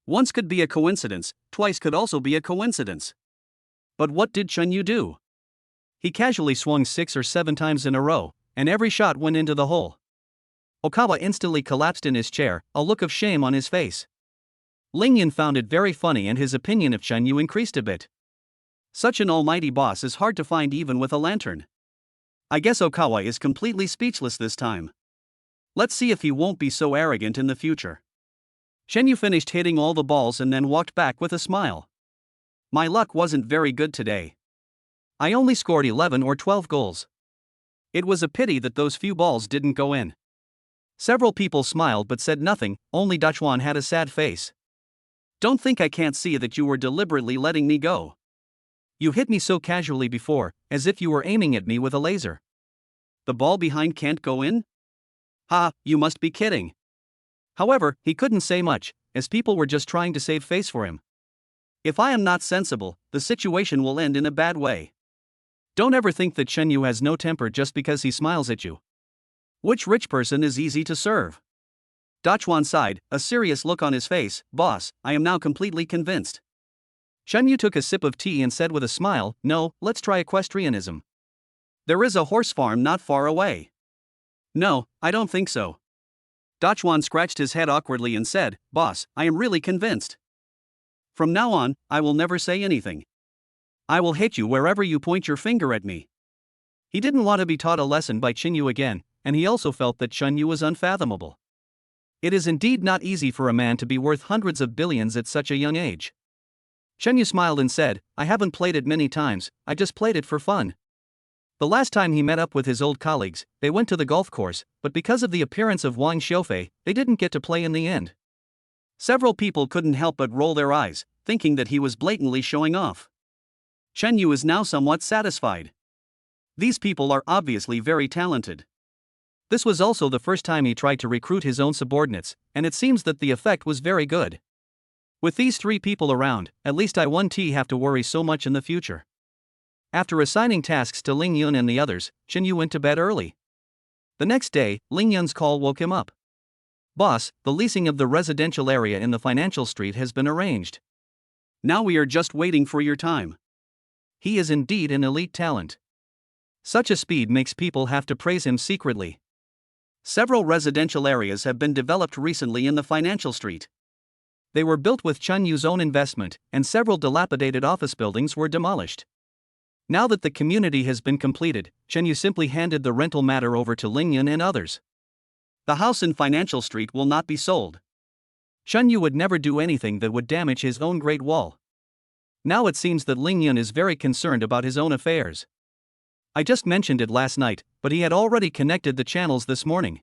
Once could be a coincidence, twice could also be a coincidence. But what did Chen Yu do? He casually swung 6 or 7 times in a row, and every shot went into the hole. Okawa instantly collapsed in his chair, a look of shame on his face. Ling Yun found it very funny and his opinion of Chen Yu increased a bit. Such an almighty boss is hard to find even with a lantern. I guess Okawa is completely speechless this time. Let's see if he won't be so arrogant in the future. Chen Yu finished hitting all the balls and then walked back with a smile. My luck wasn't very good today. I only scored 11 or 12 goals. It was a pity that those few balls didn't go in. Several people smiled but said nothing, only Dachuan had a sad face. Don't think I can't see that you were deliberately letting me go. You hit me so casually before, as if you were aiming at me with a laser. The ball behind can't go in? Ha, you must be kidding. However, he couldn't say much, as people were just trying to save face for him. If I am not sensible, the situation will end in a bad way. Don't ever think that Chen Yu has no temper just because he smiles at you. Which rich person is easy to serve? Dachuan sighed, a serious look on his face. Boss, I am now completely convinced. Chen Yu took a sip of tea and said with a smile, no, let's try equestrianism. There is a horse farm not far away. No, I don't think so. Dachuan scratched his head awkwardly and said, Boss, I am really convinced. From now on, I will never say anything. I will hit you wherever you point your finger at me. He didn't want to be taught a lesson by Chen Yu again, and he also felt that Chen Yu was unfathomable. It is indeed not easy for a man to be worth hundreds of billions at such a young age. Chen Yu smiled and said, I haven't played it many times, I just played it for fun. The last time he met up with his old colleagues, they went to the golf course, but because of the appearance of Wang Xiufei, they didn't get to play in the end. Several people couldn't help but roll their eyes, thinking that he was blatantly showing off. Chen Yu is now somewhat satisfied. These people are obviously very talented. This was also the first time he tried to recruit his own subordinates, and it seems that the effect was very good. With these three people around, at least I won't have to worry so much in the future. After assigning tasks to Ling Yun and the others, Chen Yu went to bed early. The next day, Ling Yun's call woke him up. Boss, the leasing of the residential area in the financial street has been arranged. Now we are just waiting for your time. He is indeed an elite talent. Such a speed makes people have to praise him secretly. Several residential areas have been developed recently in the financial street. They were built with Chen Yu's own investment, and several dilapidated office buildings were demolished. Now that the community has been completed, Chen Yu simply handed the rental matter over to Ling Yun and others. The house in Financial Street will not be sold. Chen Yu would never do anything that would damage his own Great Wall. Now it seems that Ling Yun is very concerned about his own affairs. I just mentioned it last night, but he had already connected the channels this morning.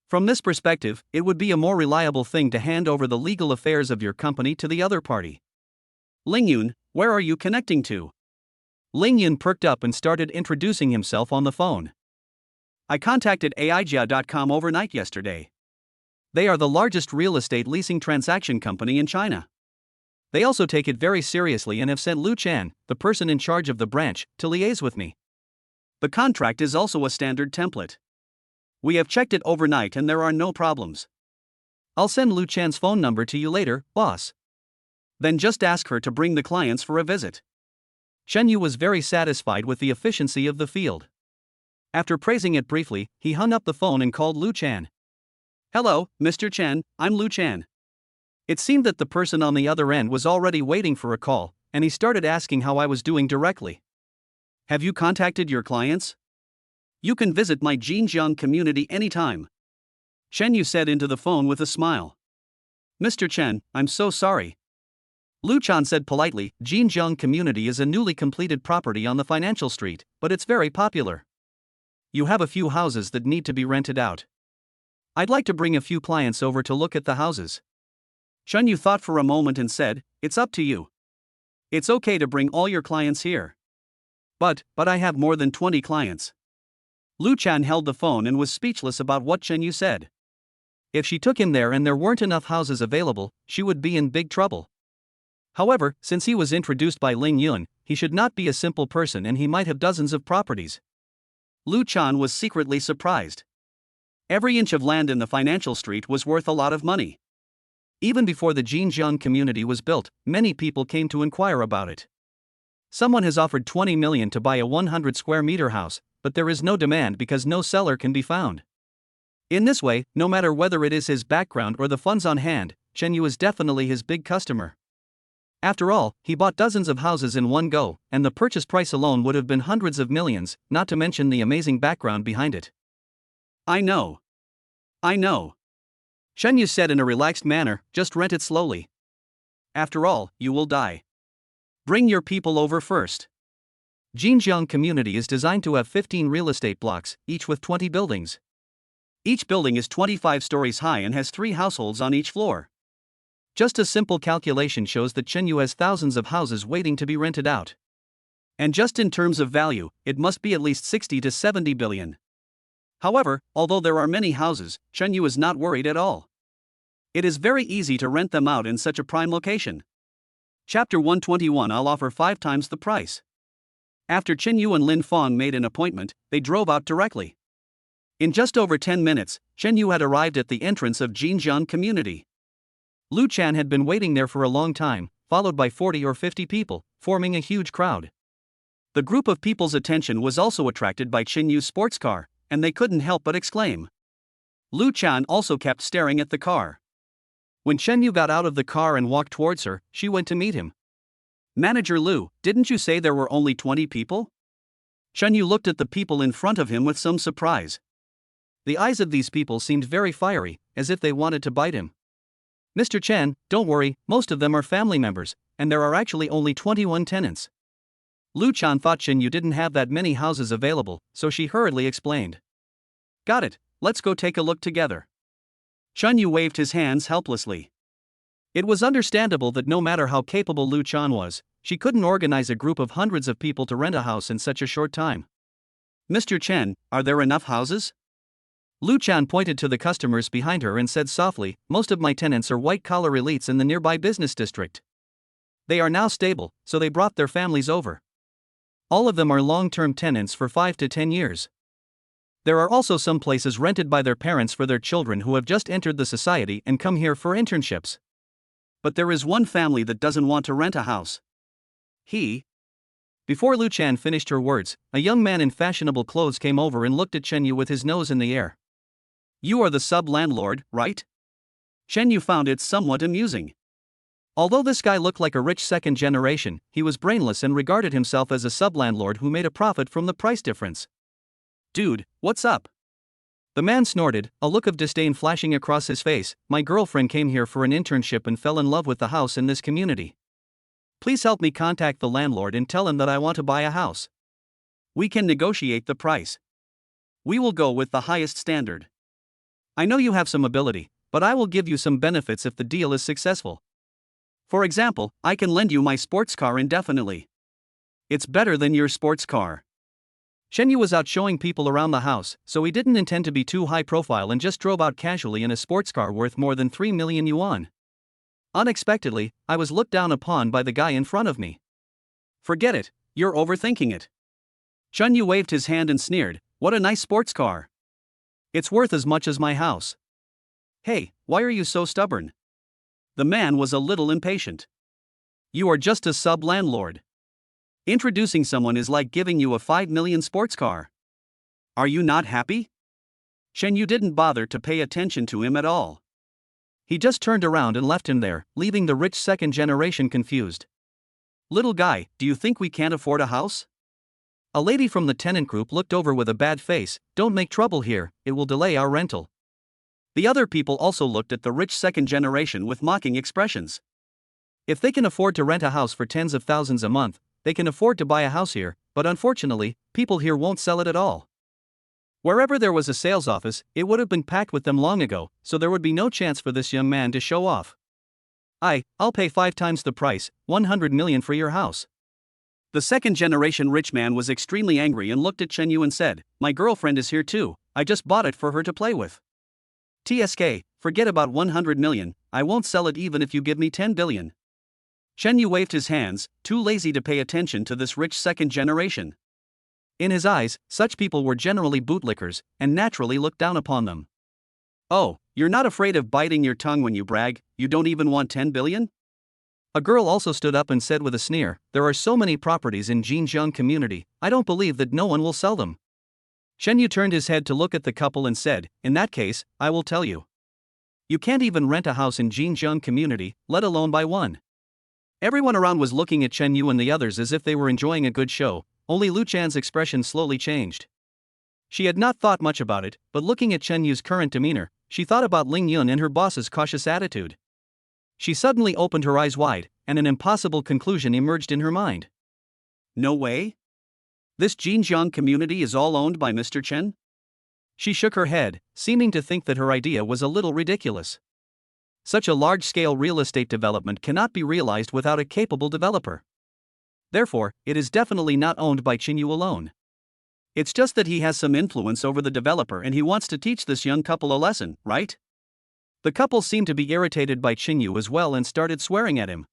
From this perspective, it would be a more reliable thing to hand over the legal affairs of your company to the other party. Ling Yun, where are you connecting to? Ling Yun perked up and started introducing himself on the phone. I contacted Aijia.com overnight yesterday. They are the largest real estate leasing transaction company in China. They also take it very seriously and have sent Lu Chan, the person in charge of the branch, to liaise with me. The contract is also a standard template. We have checked it overnight and there are no problems. I'll send Lu Chan's phone number to you later, boss. Then just ask her to bring the clients for a visit. Chen Yu was very satisfied with the efficiency of the field. After praising it briefly, he hung up the phone and called Lu Chan. Hello, Mr. Chen, I'm Lu Chan. It seemed that the person on the other end was already waiting for a call, and he started asking how I was doing directly. Have you contacted your clients? You can visit my Xinjiang community anytime. Chen Yu said into the phone with a smile. Mr. Chen, I'm so sorry. Lu Chan said politely, Xinjiang community is a newly completed property on the financial street, but it's very popular. You have a few houses that need to be rented out. I'd like to bring a few clients over to look at the houses. Chen Yu thought for a moment and said, it's up to you. It's okay to bring all your clients here. But I have more than 20 clients. Lu Chan held the phone and was speechless about what Chen Yu said. If she took him there and there weren't enough houses available, she would be in big trouble. However, since he was introduced by Ling Yun, he should not be a simple person and he might have dozens of properties. Lu Chan was secretly surprised. Every inch of land in the financial street was worth a lot of money. Even before the Xinjiang community was built, many people came to inquire about it. Someone has offered 20 million to buy a 100 square meter house, but there is no demand because no seller can be found. In this way, no matter whether it is his background or the funds on hand, Chen Yu is definitely his big customer. After all, he bought dozens of houses in one go, and the purchase price alone would have been hundreds of millions, not to mention the amazing background behind it. I know. Chen Yu said in a relaxed manner, just rent it slowly. After all, you will die. Bring your people over first. Xinjiang community is designed to have 15 real estate blocks, each with 20 buildings. Each building is 25 stories high and has 3 households on each floor. Just a simple calculation shows that Chen Yu has thousands of houses waiting to be rented out. And just in terms of value, it must be at least 60 to 70 billion. However, although there are many houses, Chenyu is not worried at all. It is very easy to rent them out in such a prime location. Chapter 121. I'll offer 5 times the price. After Chenyu and Lin Fong made an appointment, they drove out directly. In just over 10 minutes, Chenyu had arrived at the entrance of Jinjiang Community. Lu Chan had been waiting there for a long time, followed by 40 or 50 people, forming a huge crowd. The group of people's attention was also attracted by Chenyu's sports car, and they couldn't help but exclaim. Lu Chan also kept staring at the car. When Chenyu got out of the car and walked towards her, she went to meet him. Manager Lu, didn't you say there were only 20 people? Chenyu looked at the people in front of him with some surprise. The eyes of these people seemed very fiery, as if they wanted to bite him. Mr. Chen, don't worry, most of them are family members, and there are actually only 21 tenants. Lu Chan thought Chenyu didn't have that many houses available, so she hurriedly explained. Got it, let's go take a look together. Chenyu waved his hands helplessly. It was understandable that no matter how capable Lu Chan was, she couldn't organize a group of hundreds of people to rent a house in such a short time. Mr. Chen, are there enough houses? Lu Chan pointed to the customers behind her and said softly, most of my tenants are white-collar elites in the nearby business district. They are now stable, so they brought their families over. All of them are long-term tenants for 5 to 10 years. There are also some places rented by their parents for their children who have just entered the society and come here for internships. But there is one family that doesn't want to rent a house. Before Lu Chan finished her words, a young man in fashionable clothes came over and looked at Chenyu with his nose in the air. You are the sub-landlord, right? Chenyu found it somewhat amusing. Although this guy looked like a rich second generation, he was brainless and regarded himself as a sub-landlord who made a profit from the price difference. Dude, what's up? The man snorted, a look of disdain flashing across his face. My girlfriend came here for an internship and fell in love with the house in this community. Please help me contact the landlord and tell him that I want to buy a house. We can negotiate the price. We will go with the highest standard. I know you have some ability, but I will give you some benefits if the deal is successful. For example, I can lend you my sports car indefinitely. It's better than your sports car. Chenyu was out showing people around the house, so he didn't intend to be too high profile and just drove out casually in a sports car worth more than 3 million yuan. Unexpectedly, I was looked down upon by the guy in front of me. Forget it, you're overthinking it. Chenyu waved his hand and sneered, what a nice sports car. It's worth as much as my house. Hey, why are you so stubborn? The man was a little impatient. You are just a sub-landlord. Introducing someone is like giving you a 5 million sports car. Are you not happy? Chenyu didn't bother to pay attention to him at all. He just turned around and left him there, leaving the rich second generation confused. Little guy, do you think we can't afford a house? A lady from the tenant group looked over with a bad face. Don't make trouble here, it will delay our rental. The other people also looked at the rich second generation with mocking expressions. If they can afford to rent a house for tens of thousands a month, they can afford to buy a house here, but unfortunately, people here won't sell it at all. Wherever there was a sales office, it would have been packed with them long ago, so there would be no chance for this young man to show off. I'll pay 5 times the price, 100 million for your house. The second generation rich man was extremely angry and looked at Chenyu and said, my girlfriend is here too, I just bought it for her to play with. TSK, forget about 100 million, I won't sell it even if you give me 10 billion. Chenyu waved his hands, too lazy to pay attention to this rich second generation. In his eyes, such people were generally bootlickers, and naturally looked down upon them. Oh, you're not afraid of biting your tongue when you brag, you don't even want 10 billion? A girl also stood up and said with a sneer, there are so many properties in Jinjiang community, I don't believe that no one will sell them. Chenyu turned his head to look at the couple and said, in that case, I will tell you. You can't even rent a house in Jinjiang community, let alone buy one. Everyone around was looking at Chenyu and the others as if they were enjoying a good show, only Lu Chan's expression slowly changed. She had not thought much about it, but looking at Chenyu's current demeanor, she thought about Ling Yun and her boss's cautious attitude. She suddenly opened her eyes wide, and an impossible conclusion emerged in her mind. No way? This Jinjiang community is all owned by Mr. Chen? She shook her head, seeming to think that her idea was a little ridiculous. Such a large-scale real estate development cannot be realized without a capable developer. Therefore, it is definitely not owned by Chen Yu alone. It's just that he has some influence over the developer and he wants to teach this young couple a lesson, right? The couple seemed to be irritated by Chen Yu as well and started swearing at him.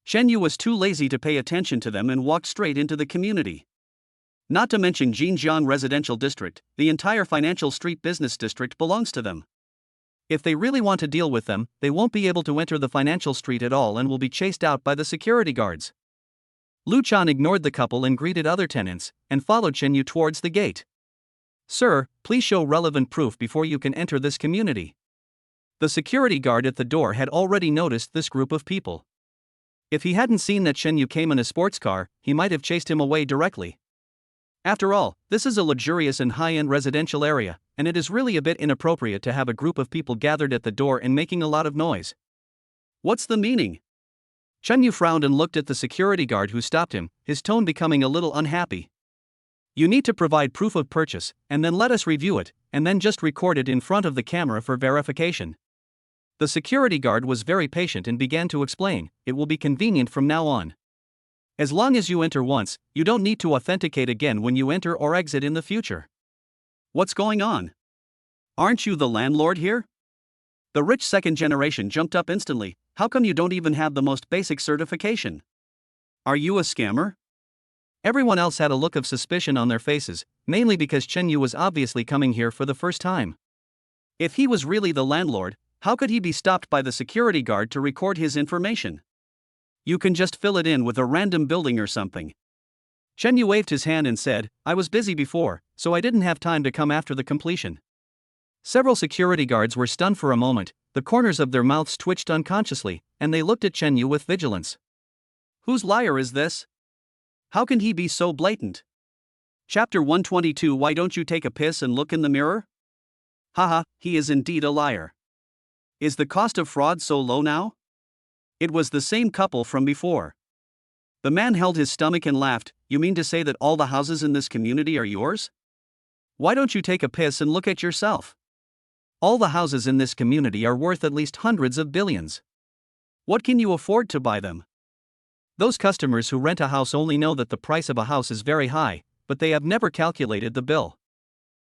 Chen Yu was too lazy to pay attention to them and walked straight into the community. Not to mention Jinjiang Residential District, the entire Financial Street Business District belongs to them. If they really want to deal with them, they won't be able to enter the financial street at all and will be chased out by the security guards. Lu Chan ignored the couple and greeted other tenants, and followed Chen Yu towards the gate. "Sir, please show relevant proof before you can enter this community." The security guard at the door had already noticed this group of people. If he hadn't seen that Chen Yu came in a sports car, he might have chased him away directly. After all, this is a luxurious and high-end residential area, and it is really a bit inappropriate to have a group of people gathered at the door and making a lot of noise. What's the meaning? Chen Yu frowned and looked at the security guard who stopped him, his tone becoming a little unhappy. "You need to provide proof of purchase, and then let us review it, and then just record it in front of the camera for verification." The security guard was very patient and began to explain, "It will be convenient from now on. As long as you enter once, you don't need to authenticate again when you enter or exit in the future." What's going on? Aren't you the landlord here? The rich second generation jumped up instantly. How come you don't even have the most basic certification? Are you a scammer? Everyone else had a look of suspicion on their faces, mainly because Chen Yu was obviously coming here for the first time. If he was really the landlord, how could he be stopped by the security guard to record his information? You can just fill it in with a random building or something. Chen Yu waved his hand and said, "I was busy before, so I didn't have time to come after the completion." Several security guards were stunned for a moment, the corners of their mouths twitched unconsciously, and they looked at Chen Yu with vigilance. Whose liar is this? How can he be so blatant? Chapter 122. Why don't you take a piss and look in the mirror? Haha, he is indeed a liar. Is the cost of fraud so low now? It was the same couple from before. The man held his stomach and laughed. "You mean to say that all the houses in this community are yours? Why don't you take a piss and look at yourself? All the houses in this community are worth at least hundreds of billions. What can you afford to buy them?" Those customers who rent a house only know that the price of a house is very high, but they have never calculated the bill.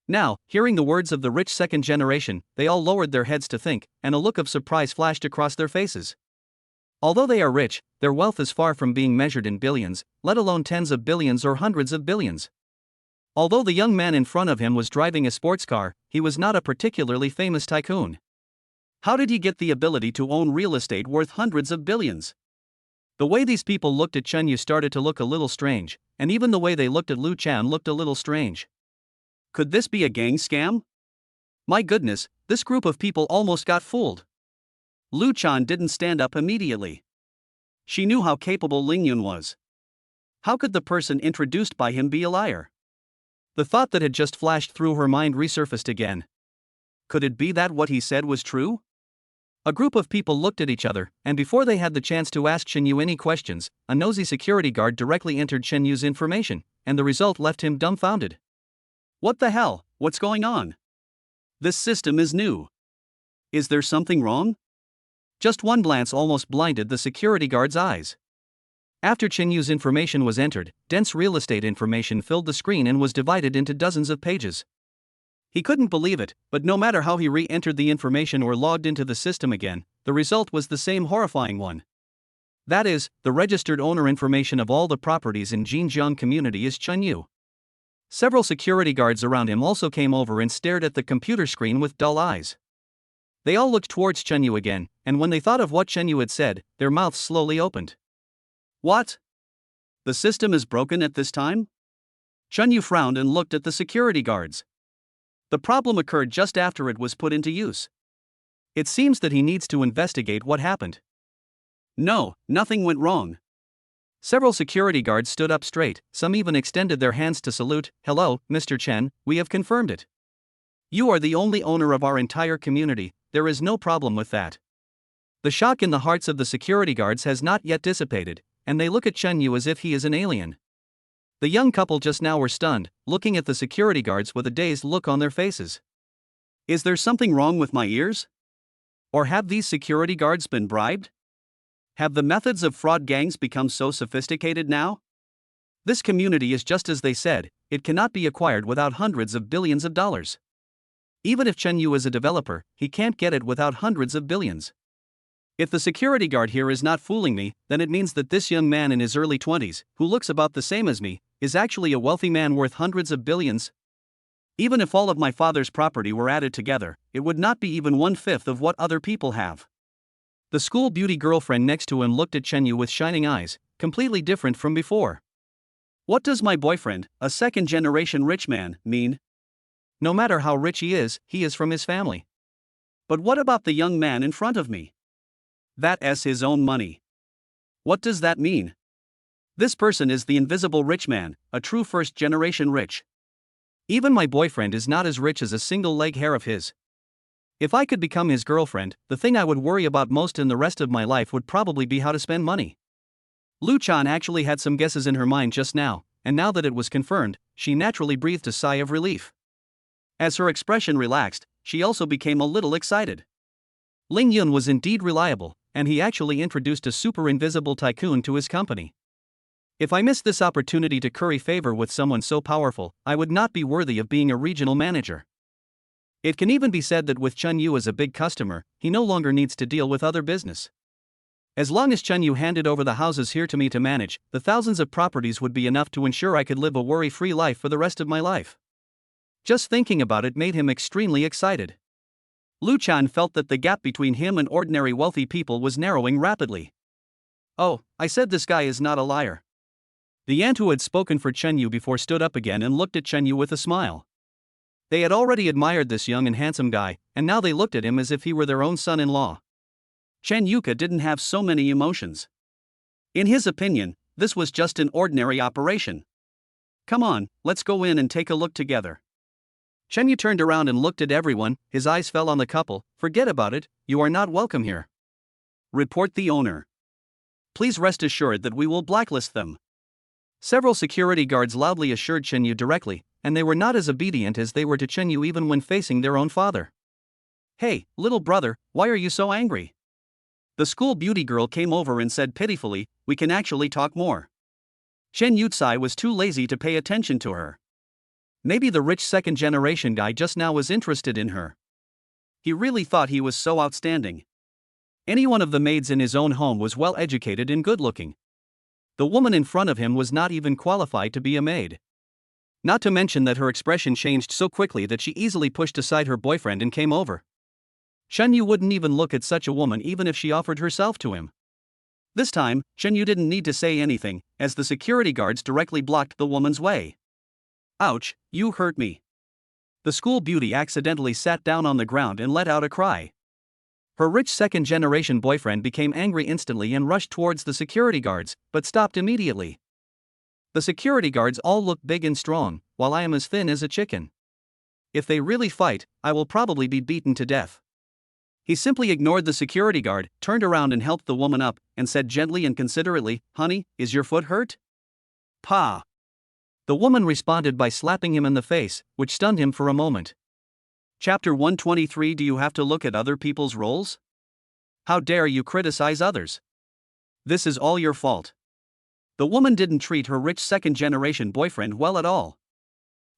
Now, hearing the words of the rich second generation, they all lowered their heads to think, and a look of surprise flashed across their faces. Although they are rich, their wealth is far from being measured in billions, let alone tens of billions or hundreds of billions. Although the young man in front of him was driving a sports car, he was not a particularly famous tycoon. How did he get the ability to own real estate worth hundreds of billions? The way these people looked at Chen Yu started to look a little strange, and even the way they looked at Lu Chan looked a little strange. Could this be a gang scam? My goodness, this group of people almost got fooled. Lu Chan didn't stand up immediately. She knew how capable Ling Yun was. How could the person introduced by him be a liar? The thought that had just flashed through her mind resurfaced again. Could it be that what he said was true? A group of people looked at each other, and before they had the chance to ask Chen Yu any questions, a nosy security guard directly entered Chen Yu's information, and the result left him dumbfounded. What the hell? What's going on? This system is new. Is there something wrong? Just one glance almost blinded the security guard's eyes. After Chen Yu's information was entered, dense real estate information filled the screen and was divided into dozens of pages. He couldn't believe it, but no matter how he re-entered the information or logged into the system again, the result was the same horrifying one. That is, the registered owner information of all the properties in Jinjiang community is Chen Yu. Several security guards around him also came over and stared at the computer screen with dull eyes. They all looked towards Chen Yu again, and when they thought of what Chen Yu had said, their mouths slowly opened. What? The system is broken at this time? Chen Yu frowned and looked at the security guards. The problem occurred just after it was put into use. It seems that he needs to investigate what happened. No, nothing went wrong. Several security guards stood up straight, some even extended their hands to salute. "Hello, Mr. Chen, we have confirmed it. You are the only owner of our entire community, there is no problem with that." The shock in the hearts of the security guards has not yet dissipated, and they look at Chen Yu as if he is an alien. The young couple just now were stunned, looking at the security guards with a dazed look on their faces. Is there something wrong with my ears? Or have these security guards been bribed? Have the methods of fraud gangs become so sophisticated now? This community is just as they said, it cannot be acquired without hundreds of billions of dollars. Even if Chen Yu is a developer, he can't get it without hundreds of billions. If the security guard here is not fooling me, then it means that this young man in his early 20s, who looks about the same as me, is actually a wealthy man worth hundreds of billions. Even if all of my father's property were added together, it would not be even 1/5 of what other people have. The school beauty girlfriend next to him looked at Chen Yu with shining eyes, completely different from before. What does my boyfriend, a second-generation rich man, mean? No matter how rich he is from his family. But what about the young man in front of me? That's his own money. What does that mean? This person is the invisible rich man, a true first-generation rich. Even my boyfriend is not as rich as a single leg hair of his. If I could become his girlfriend, the thing I would worry about most in the rest of my life would probably be how to spend money. Lu Chan actually had some guesses in her mind just now, and now that it was confirmed, she naturally breathed a sigh of relief. As her expression relaxed, she also became a little excited. Ling Yun was indeed reliable, and he actually introduced a super invisible tycoon to his company. If I missed this opportunity to curry favor with someone so powerful, I would not be worthy of being a regional manager. It can even be said that with Chen Yu as a big customer, he no longer needs to deal with other business. As long as Chen Yu handed over the houses here to me to manage, the thousands of properties would be enough to ensure I could live a worry-free life for the rest of my life. Just thinking about it made him extremely excited. Lu Chan felt that the gap between him and ordinary wealthy people was narrowing rapidly. Oh, I said this guy is not a liar. The aunt who had spoken for Chen Yu before stood up again and looked at Chen Yu with a smile. They had already admired this young and handsome guy, and now they looked at him as if he were their own son-in-law. Chen Yuka didn't have so many emotions. In his opinion, this was just an ordinary operation. Come on, let's go in and take a look together. Chen Yu turned around and looked at everyone, his eyes fell on the couple. Forget about it, you are not welcome here. Report the owner. Please rest assured that we will blacklist them. Several security guards loudly assured Chen Yu directly, and they were not as obedient as they were to Chen Yu even when facing their own father. Hey, little brother, why are you so angry? The school beauty girl came over and said pitifully, we can actually talk more. Chen Yutsai was too lazy to pay attention to her. Maybe the rich second-generation guy just now was interested in her. He really thought he was so outstanding. Any one of the maids in his own home was well-educated and good-looking. The woman in front of him was not even qualified to be a maid. Not to mention that her expression changed so quickly that she easily pushed aside her boyfriend and came over. Chen Yu wouldn't even look at such a woman even if she offered herself to him. This time, Chen Yu didn't need to say anything, as the security guards directly blocked the woman's way. Ouch, you hurt me. The school beauty accidentally sat down on the ground and let out a cry. Her rich second-generation boyfriend became angry instantly and rushed towards the security guards, but stopped immediately. The security guards all look big and strong, while I am as thin as a chicken. If they really fight, I will probably be beaten to death. He simply ignored the security guard, turned around and helped the woman up, and said gently and considerately, "Honey, is your foot hurt?" "Pa!" The woman responded by slapping him in the face, which stunned him for a moment. Chapter 123. Do you have to look at other people's roles? How dare you criticize others? This is all your fault. The woman didn't treat her rich second-generation boyfriend well at all.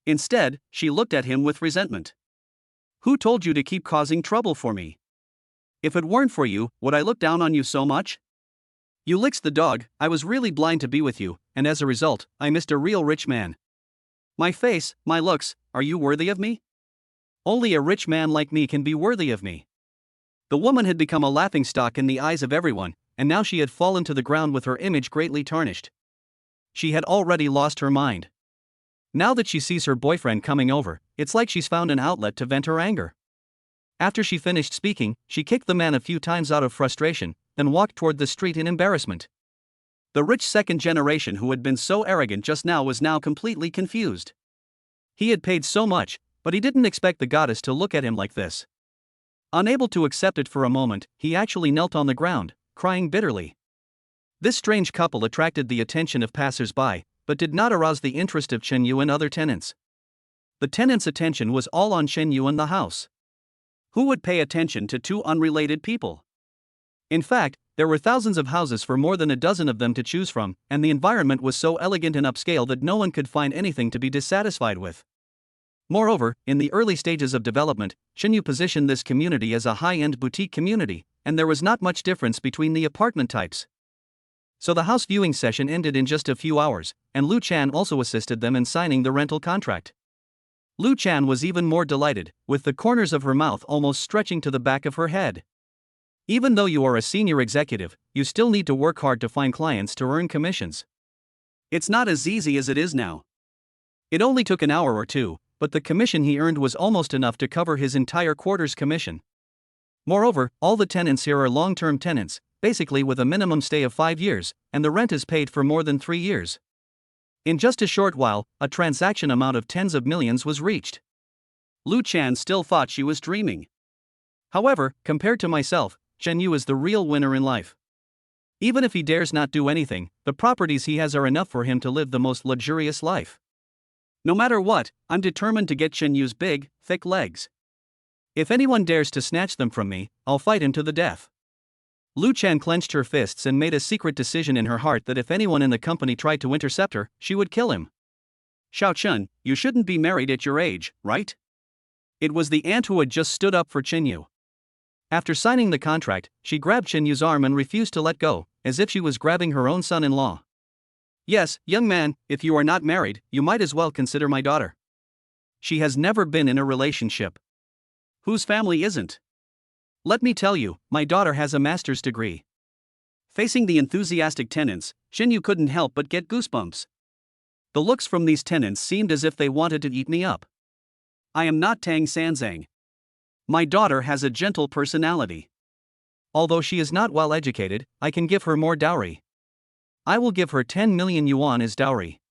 Instead, she looked at him with resentment. Who told you to keep causing trouble for me? If it weren't for you, would I look down on you so much? You licked the dog. I was really blind to be with you, and as a result, I missed a real rich man. My face, my looks, are you worthy of me? Only a rich man like me can be worthy of me. The woman had become a laughingstock in the eyes of everyone, and now she had fallen to the ground with her image greatly tarnished. She had already lost her mind. Now that she sees her boyfriend coming over, it's like she's found an outlet to vent her anger. After she finished speaking, she kicked the man a few times out of frustration, then walked toward the street in embarrassment. The rich second generation who had been so arrogant just now was now completely confused. He had paid so much, but he didn't expect the goddess to look at him like this. Unable to accept it for a moment, he actually knelt on the ground, crying bitterly. This strange couple attracted the attention of passers-by, but did not arouse the interest of Chen Yu and other tenants. The tenants' attention was all on Chen Yu and the house. Who would pay attention to two unrelated people? In fact, There were thousands of houses for more than a dozen of them to choose from, and the environment was so elegant and upscale that no one could find anything to be dissatisfied with. Moreover, in the early stages of development, Shenyu positioned this community as a high-end boutique community, and there was not much difference between the apartment types. So the house viewing session ended in just a few hours, and Lu Chan also assisted them in signing the rental contract. Lu Chan was even more delighted, with the corners of her mouth almost stretching to the back of her head. Even though you are a senior executive, you still need to work hard to find clients to earn commissions. It's not as easy as it is now. It only took an hour or two, but the commission he earned was almost enough to cover his entire quarter's commission. Moreover, all the tenants here are long-term tenants, basically with a minimum stay of 5 years, and the rent is paid for more than 3 years. In just a short while, a transaction amount of tens of millions was reached. Lu Chan still thought she was dreaming. However, compared to myself, Shenyu is the real winner in life. Even if he dares not do anything, the properties he has are enough for him to live the most luxurious life. No matter what, I'm determined to get Shenyu's big, thick legs. If anyone dares to snatch them from me, I'll fight him to the death. Lu Chan clenched her fists and made a secret decision in her heart that if anyone in the company tried to intercept her, she would kill him. Xiao Chun, you shouldn't be married at your age, right? It was the aunt who had just stood up for Shenyu. After signing the contract, she grabbed Shenyu's arm and refused to let go, as if she was grabbing her own son-in-law. Yes, young man, if you are not married, you might as well consider my daughter. She has never been in a relationship. Whose family isn't? Let me tell you, my daughter has a master's degree. Facing the enthusiastic tenants, Shenyu couldn't help but get goosebumps. The looks from these tenants seemed as if they wanted to eat me up. I am not Tang Sanzang. My daughter has a gentle personality. Although she is not well educated, I can give her more dowry. I will give her 10 million yuan as dowry.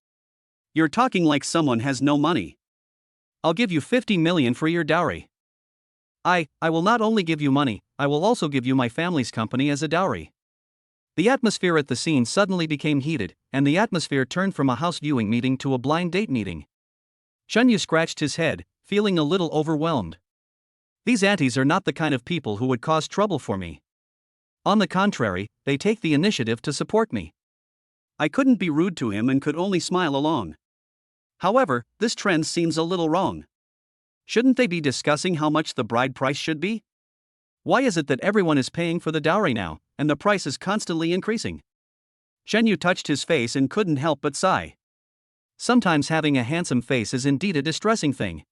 You're talking like someone has no money. I'll give you 50 million for your dowry. I will not only give you money, I will also give you my family's company as a dowry. The atmosphere at the scene suddenly became heated, and the atmosphere turned from a house viewing meeting to a blind date meeting. Shenyu scratched his head, feeling a little overwhelmed. These aunties are not the kind of people who would cause trouble for me. On the contrary, they take the initiative to support me. I couldn't be rude to him and could only smile along. However, this trend seems a little wrong. Shouldn't they be discussing how much the bride price should be? Why is it that everyone is paying for the dowry now, and the price is constantly increasing? Shenyu touched his face and couldn't help but sigh. Sometimes having a handsome face is indeed a distressing thing.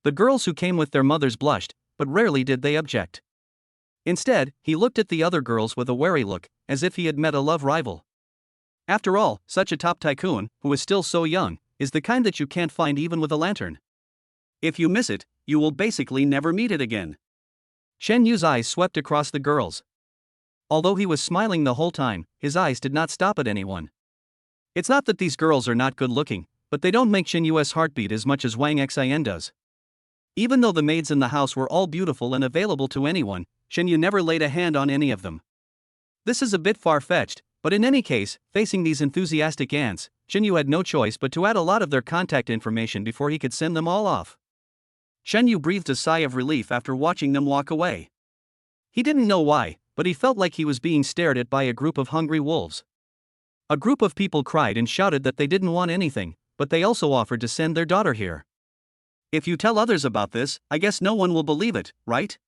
The girls who came with their mothers blushed, but rarely did they object. Instead, he looked at the other girls with a wary look, as if he had met a love rival. After all, such a top tycoon, who is still so young, is the kind that you can't find even with a lantern. If you miss it, you will basically never meet it again. Shenyu's eyes swept across the girls. Although he was smiling the whole time, his eyes did not stop at anyone. It's not that these girls are not good looking, but they don't make Shenyu's heart beat as much as Wang Xian does. Even though the maids in the house were all beautiful and available to anyone, Shenyu never laid a hand on any of them. This is a bit far-fetched, but in any case, facing these enthusiastic aunts, Shenyu had no choice but to add a lot of their contact information before he could send them all off. Shenyu breathed a sigh of relief after watching them walk away. He didn't know why, but he felt like he was being stared at by a group of hungry wolves. A group of people cried and shouted that they didn't want anything, but they also offered to send their daughter here. If you tell others about this, I guess no one will believe it, right?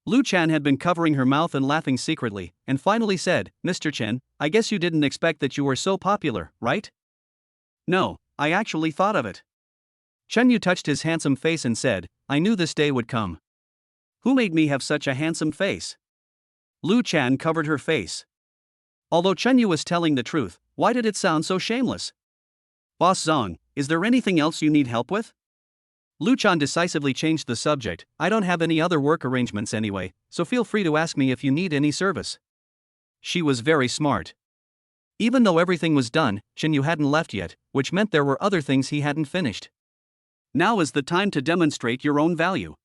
Lu Chan had been covering her mouth and laughing secretly, and finally said, Mr. Chen, I guess you didn't expect that you were so popular, right? No, I actually thought of it. Shenyu touched his handsome face and said, I knew this day would come. Who made me have such a handsome face? Lu Chan covered her face. Although Shenyu was telling the truth, why did it sound so shameless? Boss Zong, is there anything else you need help with? Lu Chan decisively changed the subject. I don't have any other work arrangements anyway, so feel free to ask me if you need any service. She was very smart. Even though everything was done, Shenyu hadn't left yet, which meant there were other things he hadn't finished. Now is the time to demonstrate your own value.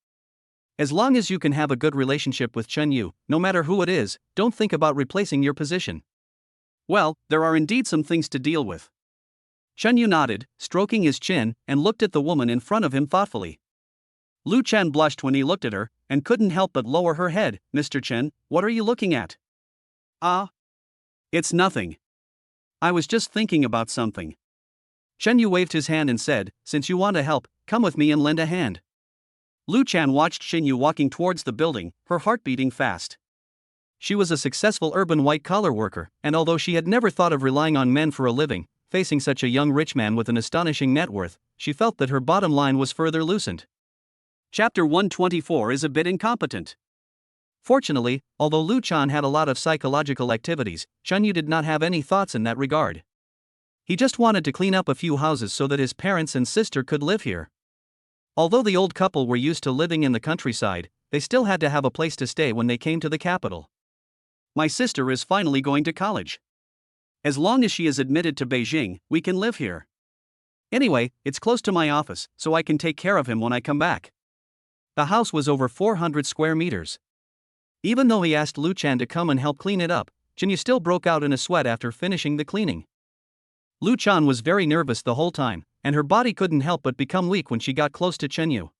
As long as you can have a good relationship with Shenyu, no matter who it is, don't think about replacing your position. Well, there are indeed some things to deal with. Shenyu nodded, stroking his chin, and looked at the woman in front of him thoughtfully. Lu Chen blushed when he looked at her, and couldn't help but lower her head. Mr. Chen, what are you looking at? Ah, it's nothing. I was just thinking about something. Shen Yu waved his hand and said, since you want to help, come with me and lend a hand. Lu Chan watched Shen Yu walking towards the building, her heart beating fast. She was a successful urban white-collar worker, and although she had never thought of relying on men for a living, facing such a young rich man with an astonishing net worth, she felt that her bottom line was further loosened. Chapter 124 is a bit incompetent. Fortunately, although Lu Chan had a lot of psychological activities, Shen Yu did not have any thoughts in that regard. He just wanted to clean up a few houses so that his parents and sister could live here. Although the old couple were used to living in the countryside, they still had to have a place to stay when they came to the capital. My sister is finally going to college. As long as she is admitted to Beijing, we can live here. Anyway, it's close to my office, so I can take care of him when I come back. The house was over 400 square meters. Even though he asked Lu Chan to come and help clean it up, Chen Yu still broke out in a sweat after finishing the cleaning. Lu Chan was very nervous the whole time, and her body couldn't help but become weak when she got close to Chen Yu.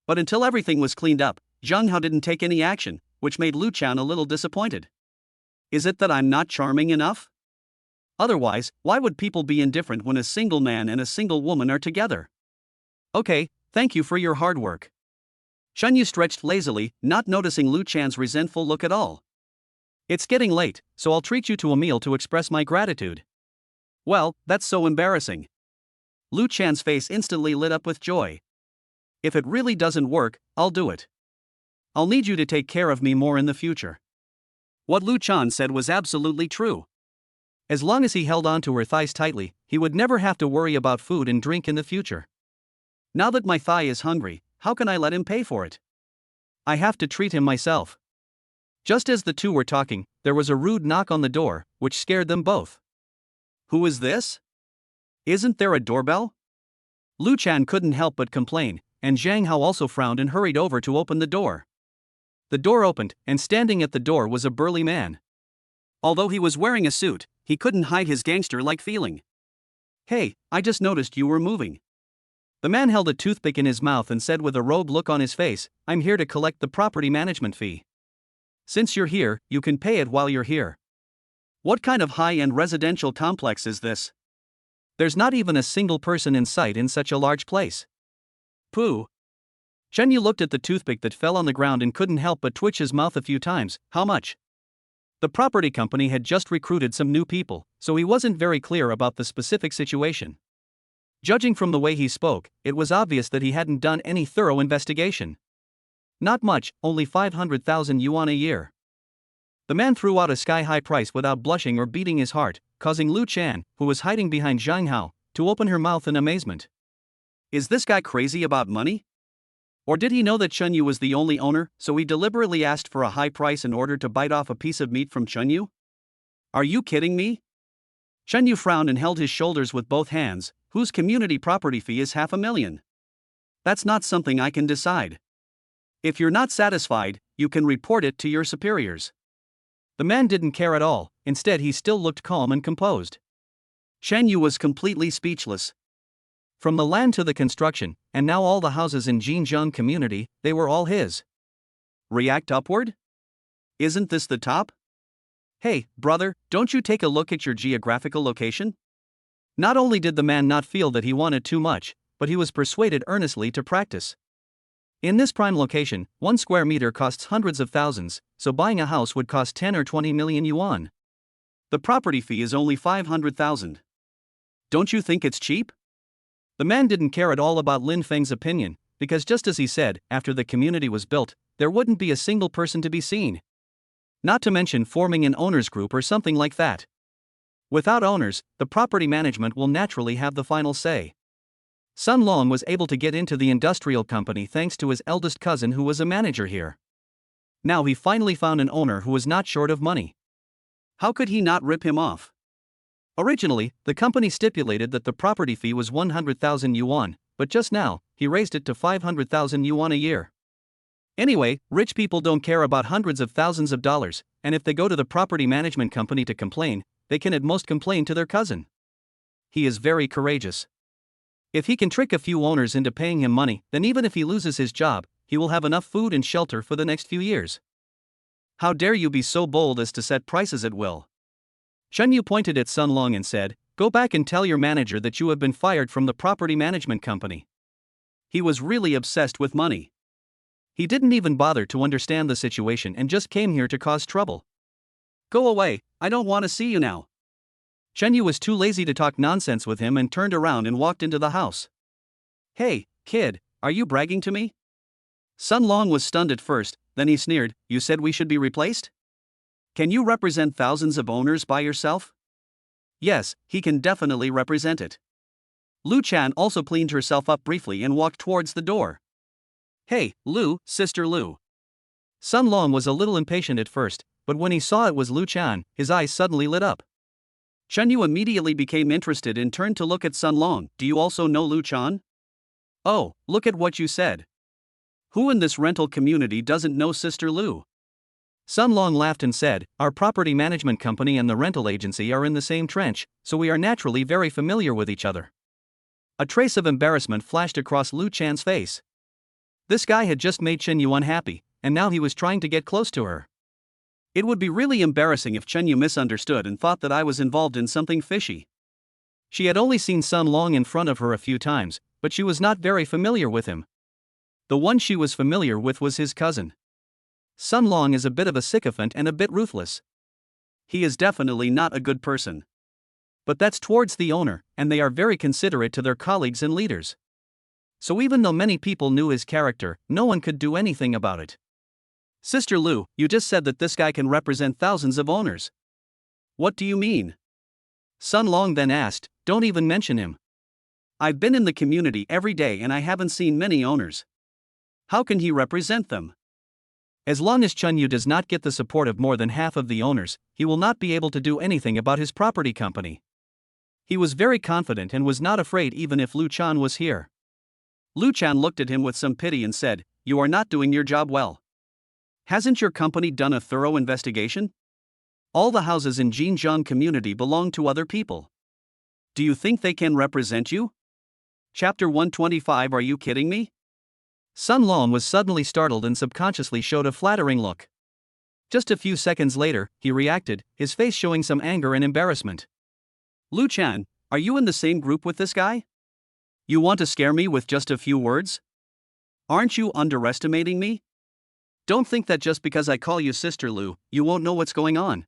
But until everything was cleaned up, Zhang Hao didn't take any action, which made Lu Chan a little disappointed. Is it that I'm not charming enough? Otherwise, why would people be indifferent when a single man and a single woman are together? Okay, thank you for your hard work. Shen Yu stretched lazily, not noticing Lu Chan's resentful look at all. It's getting late, so I'll treat you to a meal to express my gratitude. Well, that's so embarrassing. Lu Chan's face instantly lit up with joy. If it really doesn't work, I'll do it. I'll need you to take care of me more in the future. What Lu Chan said was absolutely true. As long as he held on to her thighs tightly, he would never have to worry about food and drink in the future. Now that my thigh is hungry, how can I let him pay for it? I have to treat him myself. Just as the two were talking, there was a rude knock on the door, which scared them both. Who is this? Isn't there a doorbell? Lu Chan couldn't help but complain, and Zhang Hao also frowned and hurried over to open the door. The door opened, and standing at the door was a burly man. Although he was wearing a suit, he couldn't hide his gangster-like feeling. Hey, I just noticed you were moving. The man held a toothpick in his mouth and said with a rogue look on his face, I'm here to collect the property management fee. Since you're here, you can pay it while you're here. What kind of high-end residential complex is this? There's not even a single person in sight in such a large place. Pooh. Shen Yu looked at the toothpick that fell on the ground and couldn't help but twitch his mouth a few times. How much? The property company had just recruited some new people, so he wasn't very clear about the specific situation. Judging from the way he spoke, it was obvious that he hadn't done any thorough investigation. Not much, only 500,000 yuan a year. The man threw out a sky-high price without blushing or beating his heart, causing Lu Chan, who was hiding behind Zhang Hao, to open her mouth in amazement. Is this guy crazy about money? Or did he know that Chen Yu was the only owner, so he deliberately asked for a high price in order to bite off a piece of meat from Chen Yu? Are you kidding me? Chen Yu frowned and held his shoulders with both hands, whose community property fee is 500,000. That's not something I can decide. If you're not satisfied, you can report it to your superiors. The man didn't care at all, instead he still looked calm and composed. Chen Yu was completely speechless. From the land to the construction, and now all the houses in Jinjiang community, they were all his. React upward? Isn't this the top? Hey, brother, don't you take a look at your geographical location? Not only did the man not feel that he wanted too much, but he was persuaded earnestly to practice. In this prime location, 1 square meter costs hundreds of thousands, so buying a house would cost 10 or 20 million yuan. The property fee is only 500,000. Don't you think it's cheap? The man didn't care at all about Lin Feng's opinion, because just as he said, after the community was built, there wouldn't be a single person to be seen. Not to mention forming an owners group or something like that. Without owners, the property management will naturally have the final say. Sun Long was able to get into the industrial company thanks to his eldest cousin who was a manager here. Now he finally found an owner who was not short of money. How could he not rip him off? Originally, the company stipulated that the property fee was 100,000 yuan, but just now, he raised it to 500,000 yuan a year. Anyway, rich people don't care about hundreds of thousands of dollars, and if they go to the property management company to complain, they can at most complain to their cousin. He is very courageous. If he can trick a few owners into paying him money, then even if he loses his job, he will have enough food and shelter for the next few years. How dare you be so bold as to set prices at will? Chen Yu pointed at Sun Long and said, "Go back and tell your manager that you have been fired from the property management company." He was really obsessed with money. He didn't even bother to understand the situation and just came here to cause trouble. "Go away, I don't want to see you now." Chen Yu was too lazy to talk nonsense with him and turned around and walked into the house. "Hey, kid, are you bragging to me?" Sun Long was stunned at first, then he sneered, "You said we should be replaced? Can you represent thousands of owners by yourself?" Yes, he can definitely represent it. Lu Chan also cleaned herself up briefly and walked towards the door. "Hey, Lu, Sister Lu." Sun Long was a little impatient at first, but when he saw it was Lu Chan, his eyes suddenly lit up. Chen Yu immediately became interested and turned to look at Sun Long. "Do you also know Lu Chan?" "Oh, look at what you said. Who in this rental community doesn't know Sister Lu?" Sun Long laughed and said, "Our property management company and the rental agency are in the same trench, so we are naturally very familiar with each other." A trace of embarrassment flashed across Lu Chan's face. This guy had just made Chen Yu unhappy, and now he was trying to get close to her. It would be really embarrassing if Chen Yu misunderstood and thought that I was involved in something fishy. She had only seen Sun Long in front of her a few times, but she was not very familiar with him. The one she was familiar with was his cousin. Sun Long is a bit of a sycophant and a bit ruthless. He is definitely not a good person. But that's towards the owner, and they are very considerate to their colleagues and leaders. So even though many people knew his character, no one could do anything about it. "Sister Lu, you just said that this guy can represent thousands of owners. What do you mean?" Sun Long then asked, "Don't even mention him. I've been in the community every day and I haven't seen many owners. How can he represent them?" As long as Chen Yu does not get the support of more than half of the owners, he will not be able to do anything about his property company. He was very confident and was not afraid even if Lu Chan was here. Lu Chan looked at him with some pity and said, "You are not doing your job well. Hasn't your company done a thorough investigation? All the houses in Jinjiang community belong to other people. Do you think they can represent you?" Chapter 125. Are you kidding me? Sun Long was suddenly startled and subconsciously showed a flattering look. Just a few seconds later, he reacted, his face showing some anger and embarrassment. "Lu Chan, are you in the same group with this guy? You want to scare me with just a few words? Aren't you underestimating me? Don't think that just because I call you Sister Lu, you won't know what's going on."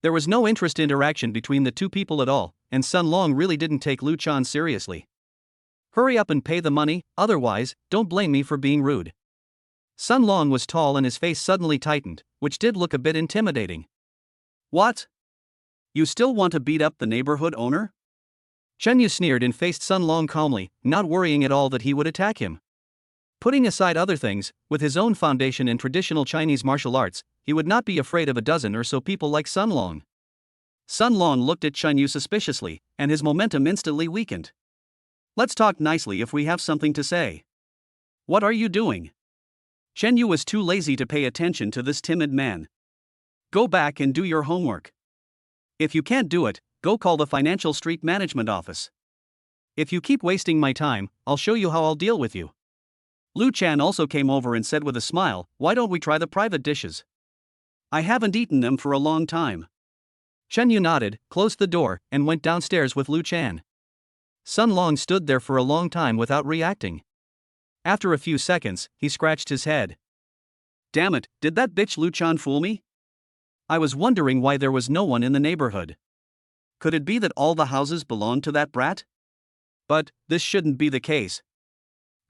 There was no interest interaction between the two people at all, and Sun Long really didn't take Lu Chan seriously. "Hurry up and pay the money, otherwise, don't blame me for being rude." Sun Long was tall and his face suddenly tightened, which did look a bit intimidating. "What? You still want to beat up the neighborhood owner?" Chen Yu sneered and faced Sun Long calmly, not worrying at all that he would attack him. Putting aside other things, with his own foundation in traditional Chinese martial arts, he would not be afraid of a dozen or so people like Sun Long. Sun Long looked at Chen Yu suspiciously, and his momentum instantly weakened. "Let's talk nicely if we have something to say. What are you doing?" Chen Yu was too lazy to pay attention to this timid man. "Go back and do your homework. If you can't do it, go call the Financial Street Management Office. If you keep wasting my time, I'll show you how I'll deal with you." Lu Chan also came over and said with a smile, "Why don't we try the private dishes? I haven't eaten them for a long time." Chen Yu nodded, closed the door, and went downstairs with Lu Chan. Sun Long stood there for a long time without reacting. After a few seconds, he scratched his head. "Damn it, did that bitch Lu Chan fool me? I was wondering why there was no one in the neighborhood. Could it be that all the houses belong to that brat? But this shouldn't be the case.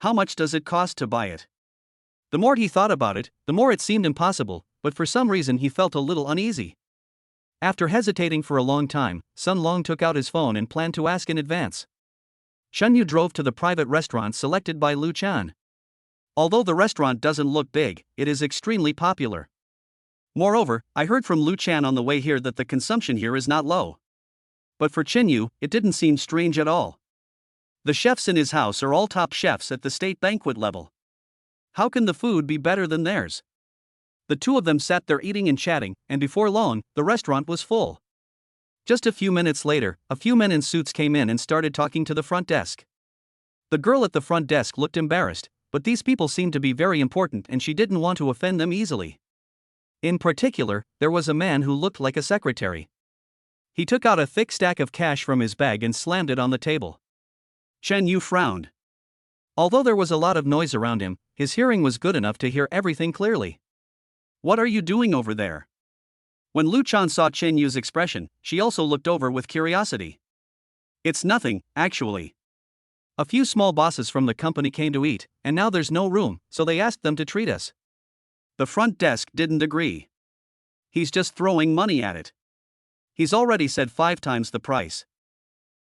How much does it cost to buy it?" The more he thought about it, the more it seemed impossible, but for some reason he felt a little uneasy. After hesitating for a long time, Sun Long took out his phone and planned to ask in advance. Chen Yu drove to the private restaurant selected by Lu Chan. Although the restaurant doesn't look big, it is extremely popular. Moreover, I heard from Lu Chan on the way here that the consumption here is not low. But for Chen Yu, it didn't seem strange at all. The chefs in his house are all top chefs at the state banquet level. How can the food be better than theirs? The two of them sat there eating and chatting, and before long, the restaurant was full. Just a few minutes later, a few men in suits came in and started talking to the front desk. The girl at the front desk looked embarrassed, but these people seemed to be very important and she didn't want to offend them easily. In particular, there was a man who looked like a secretary. He took out a thick stack of cash from his bag and slammed it on the table. Chen Yu frowned. Although there was a lot of noise around him, his hearing was good enough to hear everything clearly. What are you doing over there? When Lu Chan saw Chen Yu's expression, she also looked over with curiosity. It's nothing, actually. A few small bosses from the company came to eat, and now there's no room, so they asked them to treat us. The front desk didn't agree. He's just throwing money at it. He's already said 5 times the price.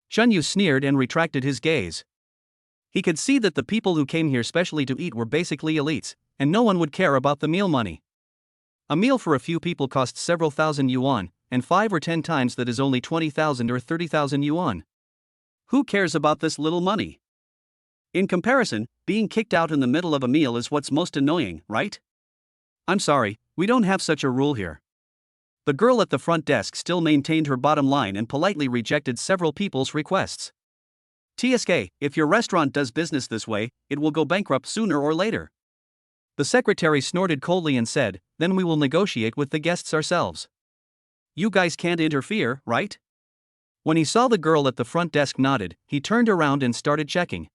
Chen Yu sneered and retracted his gaze. He could see that the people who came here specially to eat were basically elites, and no one would care about the meal money. A meal for a few people costs several thousand yuan, and 5 or 10 times that is only 20,000 or 30,000 yuan. Who cares about this little money? In comparison, being kicked out in the middle of a meal is what's most annoying, right? I'm sorry, we don't have such a rule here. The girl at the front desk still maintained her bottom line and politely rejected several people's requests. TSK, if your restaurant does business this way, it will go bankrupt sooner or later. The secretary snorted coldly and said, then we will negotiate with the guests ourselves. You guys can't interfere, right? When he saw the girl at the front desk nodded, he turned around and started checking.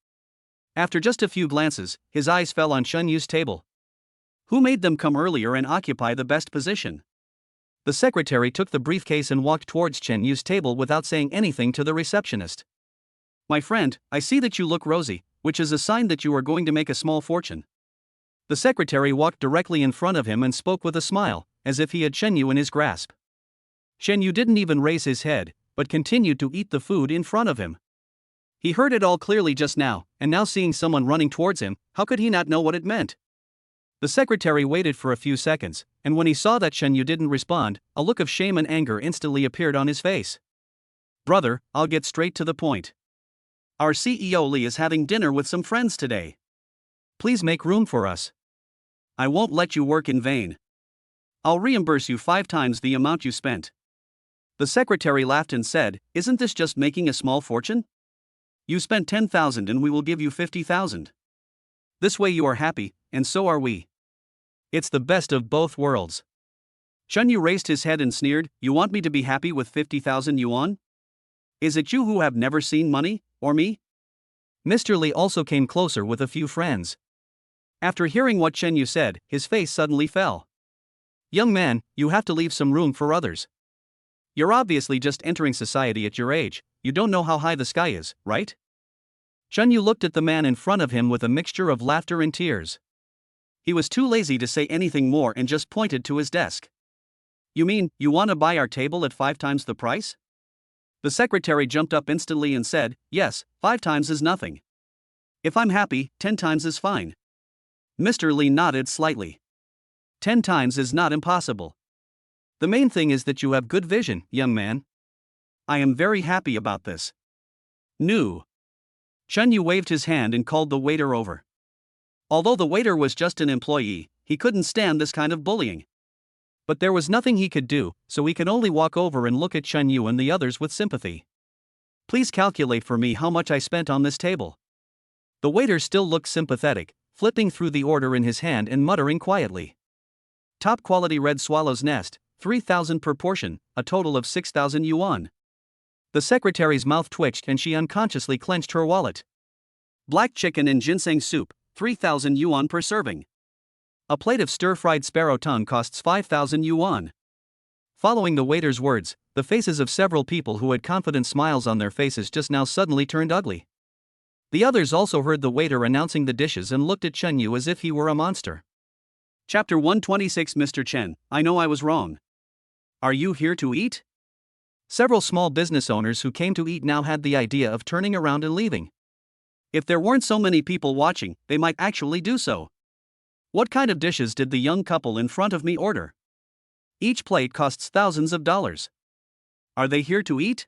After just a few glances, his eyes fell on Chen Yu's table. Who made them come earlier and occupy the best position? The secretary took the briefcase and walked towards Chen Yu's table without saying anything to the receptionist. My friend, I see that you look rosy, which is a sign that you are going to make a small fortune. The secretary walked directly in front of him and spoke with a smile, as if he had Chen Yu in his grasp. Chen Yu didn't even raise his head, but continued to eat the food in front of him. He heard it all clearly just now, and now seeing someone running towards him, how could he not know what it meant? The secretary waited for a few seconds, and when he saw that Chen Yu didn't respond, a look of shame and anger instantly appeared on his face. Brother, I'll get straight to the point. Our CEO Li is having dinner with some friends today. Please make room for us. I won't let you work in vain. I'll reimburse you 5 times the amount you spent. The secretary laughed and said, isn't this just making a small fortune? You spent 10,000 and we will give you 50,000. This way you are happy, and so are we. It's the best of both worlds. Chen Yu raised his head and sneered, you want me to be happy with 50,000 yuan? Is it you who have never seen money, or me? Mr. Li also came closer with a few friends. After hearing what Chen Yu said, his face suddenly fell. Young man, you have to leave some room for others. You're obviously just entering society at your age, you don't know how high the sky is, right? Chen Yu looked at the man in front of him with a mixture of laughter and tears. He was too lazy to say anything more and just pointed to his desk. You mean, you want to buy our table at 5 times the price? The secretary jumped up instantly and said, yes, 5 times is nothing. If I'm happy, 10 times is fine. Mr. Li nodded slightly. 10 times is not impossible. The main thing is that you have good vision, young man. I am very happy about this. New. Chen Yu waved his hand and called the waiter over. Although the waiter was just an employee, he couldn't stand this kind of bullying. But there was nothing he could do, so he could only walk over and look at Chen Yu and the others with sympathy. Please calculate for me how much I spent on this table. The waiter still looked sympathetic, flipping through the order in his hand and muttering quietly. Top quality red swallow's nest, 3,000 per portion, a total of 6,000 yuan. The secretary's mouth twitched and she unconsciously clenched her wallet. Black chicken and ginseng soup, 3,000 yuan per serving. A plate of stir-fried sparrow tongue costs 5,000 yuan. Following the waiter's words, the faces of several people who had confident smiles on their faces just now suddenly turned ugly. The others also heard the waiter announcing the dishes and looked at Chen Yu as if he were a monster. Chapter 126 Mr. Chen, I know I was wrong. Are you here to eat? Several small business owners who came to eat now had the idea of turning around and leaving. If there weren't so many people watching, they might actually do so. What kind of dishes did the young couple in front of me order? Each plate costs thousands of dollars. Are they here to eat?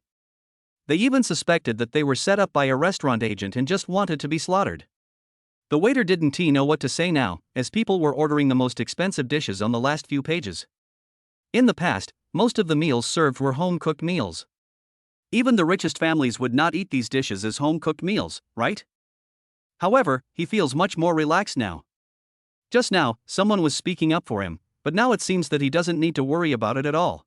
They even suspected that they were set up by a restaurant agent and just wanted to be slaughtered. The waiter didn't know what to say now, as people were ordering the most expensive dishes on the last few pages. In the past, most of the meals served were home-cooked meals. Even the richest families would not eat these dishes as home-cooked meals, right? However, he feels much more relaxed now. Just now, someone was speaking up for him, but now it seems that he doesn't need to worry about it at all.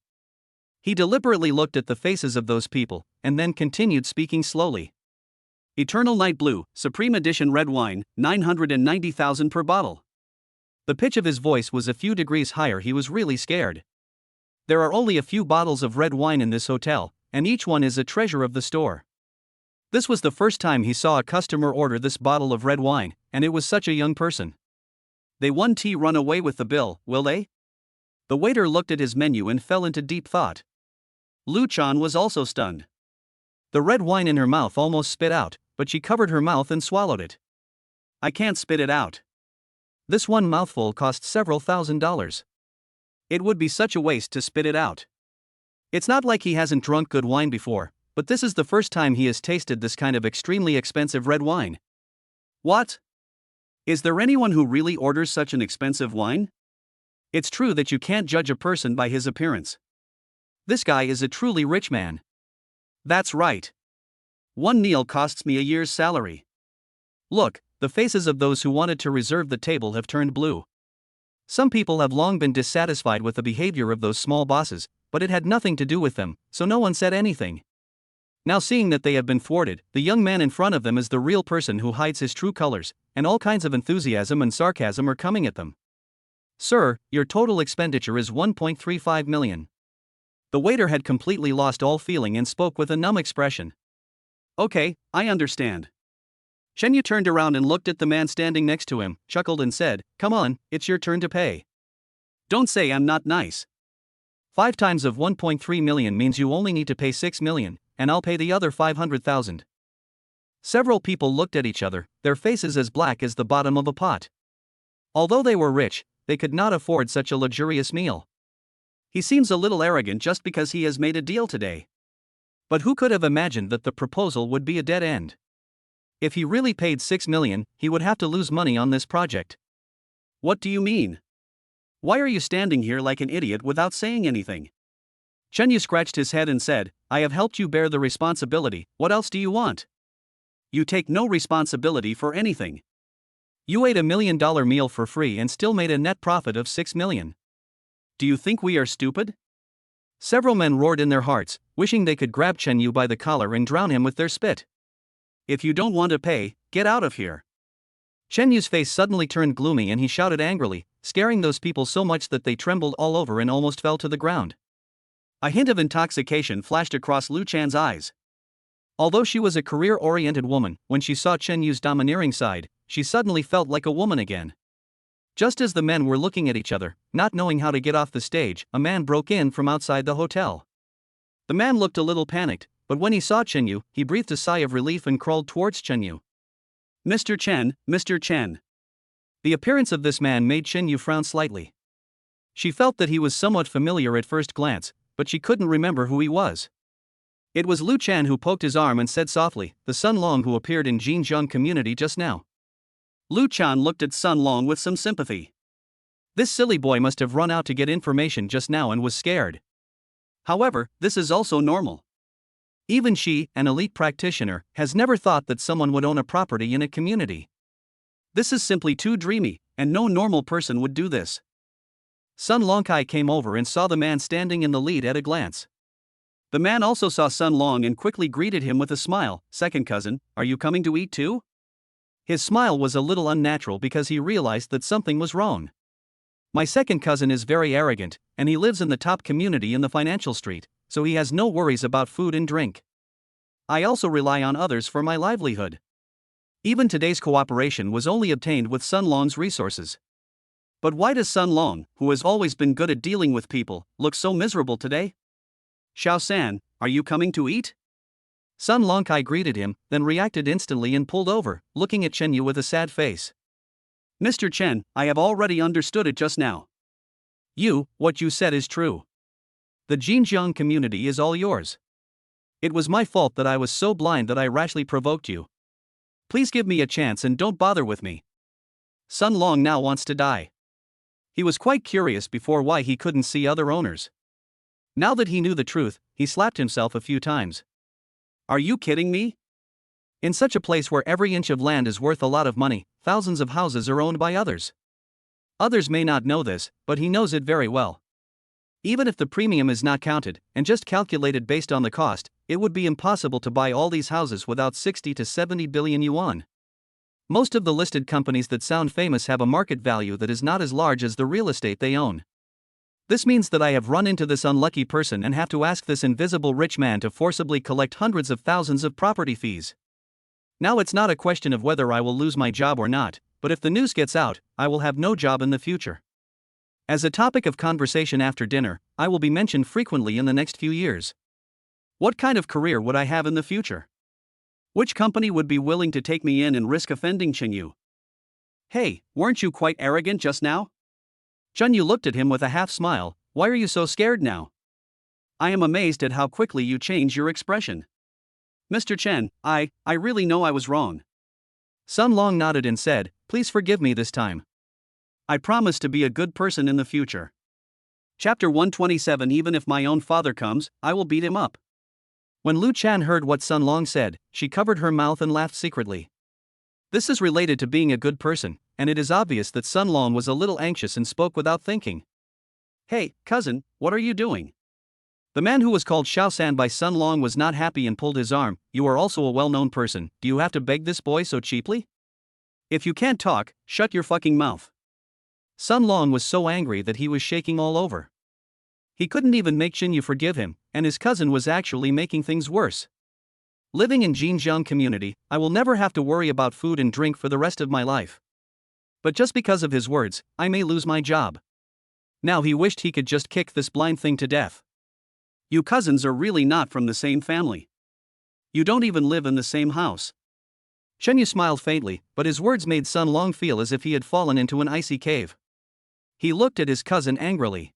He deliberately looked at the faces of those people, and then continued speaking slowly. Eternal Night Blue, Supreme Edition Red Wine, 990,000 per bottle. The pitch of his voice was a few degrees higher. He was really scared. There are only a few bottles of red wine in this hotel, and each one is a treasure of the store. This was the first time he saw a customer order this bottle of red wine, and it was such a young person. They won tea run away with the bill, will they? The waiter looked at his menu and fell into deep thought. Lu Chan was also stunned. The red wine in her mouth almost spit out, but she covered her mouth and swallowed it. I can't spit it out. This one mouthful cost several $1,000s. It would be such a waste to spit it out. It's not like he hasn't drunk good wine before, but this is the first time he has tasted this kind of extremely expensive red wine. What? Is there anyone who really orders such an expensive wine? It's true that you can't judge a person by his appearance. This guy is a truly rich man. That's right. One meal costs me a year's salary. Look, the faces of those who wanted to reserve the table have turned blue. Some people have long been dissatisfied with the behavior of those small bosses, but it had nothing to do with them, so no one said anything. Now seeing that they have been thwarted, the young man in front of them is the real person who hides his true colors, and all kinds of enthusiasm and sarcasm are coming at them. Sir, your total expenditure is 1.35 million. The waiter had completely lost all feeling and spoke with a numb expression. Okay, I understand. Chen Yu turned around and looked at the man standing next to him, chuckled and said, "Come on, it's your turn to pay." Don't say I'm not nice. 5 times of 1.3 million means you only need to pay 6 million, and I'll pay the other 500,000. Several people looked at each other, their faces as black as the bottom of a pot. Although they were rich, they could not afford such a luxurious meal. He seems a little arrogant just because he has made a deal today. But who could have imagined that the proposal would be a dead end? If he really paid 6 million, he would have to lose money on this project. What do you mean? Why are you standing here like an idiot without saying anything? Chen Yu scratched his head and said, I have helped you bear the responsibility, what else do you want? You take no responsibility for anything. You ate $1 million meal for free and still made a net profit of 6 million. Do you think we are stupid? Several men roared in their hearts, wishing they could grab Chen Yu by the collar and drown him with their spit. If you don't want to pay, get out of here. Chen Yu's face suddenly turned gloomy and he shouted angrily, scaring those people so much that they trembled all over and almost fell to the ground. A hint of intoxication flashed across Lu Chan's eyes. Although she was a career-oriented woman, when she saw Chen Yu's domineering side, she suddenly felt like a woman again. Just as the men were looking at each other, not knowing how to get off the stage, a man broke in from outside the hotel. The man looked a little panicked, but when he saw Chen Yu, he breathed a sigh of relief and crawled towards Chen Yu. Mr. Chen, Mr. Chen. The appearance of this man made Chen Yu frown slightly. She felt that he was somewhat familiar at first glance, but she couldn't remember who he was. It was Lu Chan who poked his arm and said softly, the Sun Long who appeared in Jinjiang community just now. Lu Chan looked at Sun Long with some sympathy. This silly boy must have run out to get information just now and was scared. However, this is also normal. Even she, an elite practitioner, has never thought that someone would own a property in a community. This is simply too dreamy, and no normal person would do this. Sun Longkai came over and saw the man standing in the lead at a glance. The man also saw Sun Long and quickly greeted him with a smile. Second cousin, are you coming to eat too? His smile was a little unnatural because he realized that something was wrong. My second cousin is very arrogant, and he lives in the top community in the financial street, so he has no worries about food and drink. I also rely on others for my livelihood. Even today's cooperation was only obtained with Sun Long's resources. But why does Sun Long, who has always been good at dealing with people, look so miserable today? Xiao San, are you coming to eat? Sun Longkai greeted him, then reacted instantly and pulled over, looking at Chen Yu with a sad face. Mr. Chen, I have already understood it just now. What you said is true. The Jinjiang community is all yours. It was my fault that I was so blind that I rashly provoked you. Please give me a chance and don't bother with me. Sun Long now wants to die. He was quite curious before why he couldn't see other owners. Now that he knew the truth, he slapped himself a few times. Are you kidding me? In such a place where every inch of land is worth a lot of money, thousands of houses are owned by others. Others may not know this, but he knows it very well. Even if the premium is not counted, and just calculated based on the cost, it would be impossible to buy all these houses without 60 to 70 billion yuan. Most of the listed companies that sound famous have a market value that is not as large as the real estate they own. This means that I have run into this unlucky person and have to ask this invisible rich man to forcibly collect hundreds of thousands of property fees. Now it's not a question of whether I will lose my job or not, but if the news gets out, I will have no job in the future. As a topic of conversation after dinner, I will be mentioned frequently in the next few years. What kind of career would I have in the future? Which company would be willing to take me in and risk offending Chen Yu? Hey, weren't you quite arrogant just now? Chen Yu looked at him with a half smile. Why are you so scared now? I am amazed at how quickly you change your expression. Mr. Chen, I really know I was wrong. Sun Long nodded and said, please forgive me this time. I promise to be a good person in the future. Chapter 127. Even if my own father comes, I will beat him up. When Lu Chan heard what Sun Long said, she covered her mouth and laughed secretly. This is related to being a good person, and it is obvious that Sun Long was a little anxious and spoke without thinking. Hey, cousin, what are you doing? The man who was called Xiao San by Sun Long was not happy and pulled his arm. You are also a well-known person, do you have to beg this boy so cheaply? If you can't talk, shut your fucking mouth. Sun Long was so angry that he was shaking all over. He couldn't even make Chen Yu forgive him, and his cousin was actually making things worse. Living in Xinjiang community, I will never have to worry about food and drink for the rest of my life. But just because of his words, I may lose my job. Now he wished he could just kick this blind thing to death. You cousins are really not from the same family. You don't even live in the same house. Chen Yu smiled faintly, but his words made Sun Long feel as if he had fallen into an icy cave. He looked at his cousin angrily.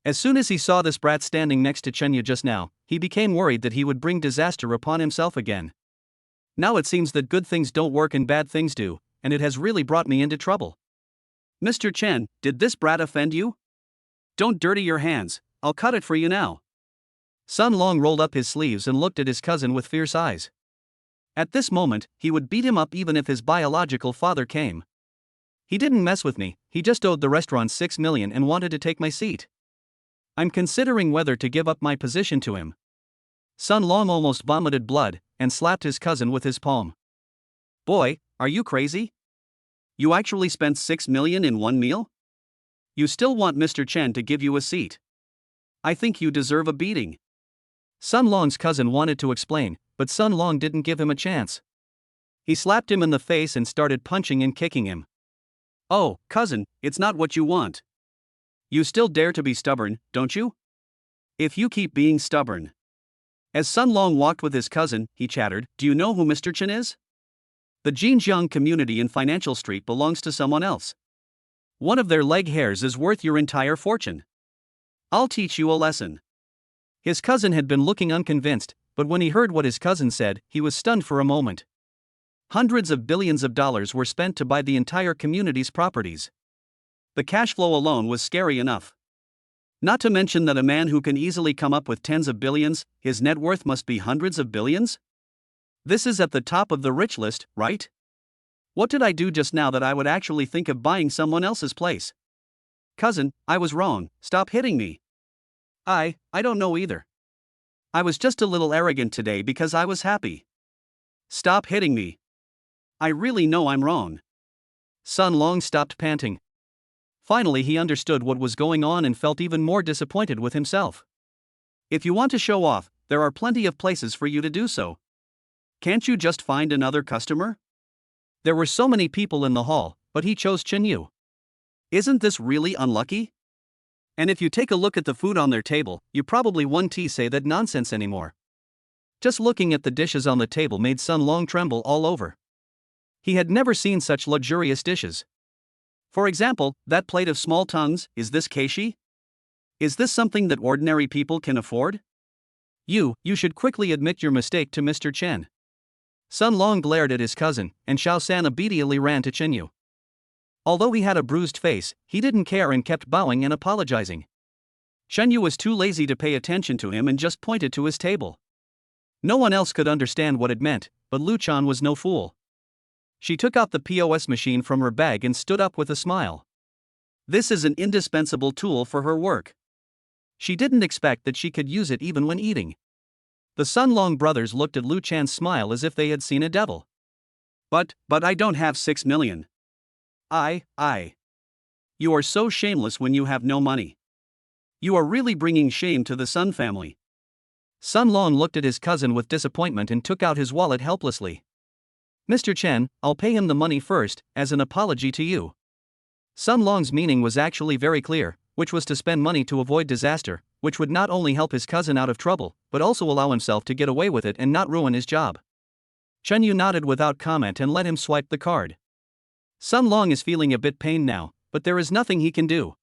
As soon as he saw this brat standing next to Chen Yu just now, he became worried that he would bring disaster upon himself again. Now it seems that good things don't work and bad things do, and it has really brought me into trouble. Mr. Chen, did this brat offend you? Don't dirty your hands, I'll cut it for you now. Sun Long rolled up his sleeves and looked at his cousin with fierce eyes. At this moment, he would beat him up even if his biological father came. He didn't mess with me, he just owed the restaurant 6 million and wanted to take my seat. I'm considering whether to give up my position to him. Sun Long almost vomited blood and slapped his cousin with his palm. Boy, are you crazy? You actually spent 6 million in one meal? You still want Mr. Chen to give you a seat? I think you deserve a beating. Sun Long's cousin wanted to explain, but Sun Long didn't give him a chance. He slapped him in the face and started punching and kicking him. Oh, cousin, it's not what you want. You still dare to be stubborn, don't you? If you keep being stubborn. As Sun Long walked with his cousin, he chattered, do you know who Mr. Chen is? The Xinjiang community in Financial Street belongs to someone else. One of their leg hairs is worth your entire fortune. I'll teach you a lesson. His cousin had been looking unconvinced, but when he heard what his cousin said, he was stunned for a moment. Hundreds of billions of dollars were spent to buy the entire community's properties. The cash flow alone was scary enough. Not to mention that a man who can easily come up with tens of billions, his net worth must be hundreds of billions? This is at the top of the rich list, right? What did I do just now that I would actually think of buying someone else's place? Cousin, I was wrong, stop hitting me. I don't know either. I was just a little arrogant today because I was happy. Stop hitting me. I really know I'm wrong. Sun Long stopped panting. Finally he understood what was going on and felt even more disappointed with himself. If you want to show off, there are plenty of places for you to do so. Can't you just find another customer? There were so many people in the hall, but he chose Chen Yu. Isn't this really unlucky? And if you take a look at the food on their table, you probably won't say that nonsense anymore. Just looking at the dishes on the table made Sun Long tremble all over. He had never seen such luxurious dishes. For example, that plate of small tongues, is this keishi? Is this something that ordinary people can afford? You should quickly admit your mistake to Mr. Chen. Sun Long glared at his cousin, and Xiao San immediately ran to Chen Yu. Although he had a bruised face, he didn't care and kept bowing and apologizing. Chen Yu was too lazy to pay attention to him and just pointed to his table. No one else could understand what it meant, but Lu Chan was no fool. She took out the POS machine from her bag and stood up with a smile. This is an indispensable tool for her work. She didn't expect that she could use it even when eating. The Sun Long brothers looked at Lu Chan's smile as if they had seen a devil. But I don't have 6 million. I. You are so shameless when you have no money. You are really bringing shame to the Sun family. Sun Long looked at his cousin with disappointment and took out his wallet helplessly. Mr. Chen, I'll pay him the money first, as an apology to you. Sun Long's meaning was actually very clear, which was to spend money to avoid disaster, which would not only help his cousin out of trouble, but also allow himself to get away with it and not ruin his job. Chen Yu nodded without comment and let him swipe the card. Sun Long is feeling a bit pained now, but there is nothing he can do.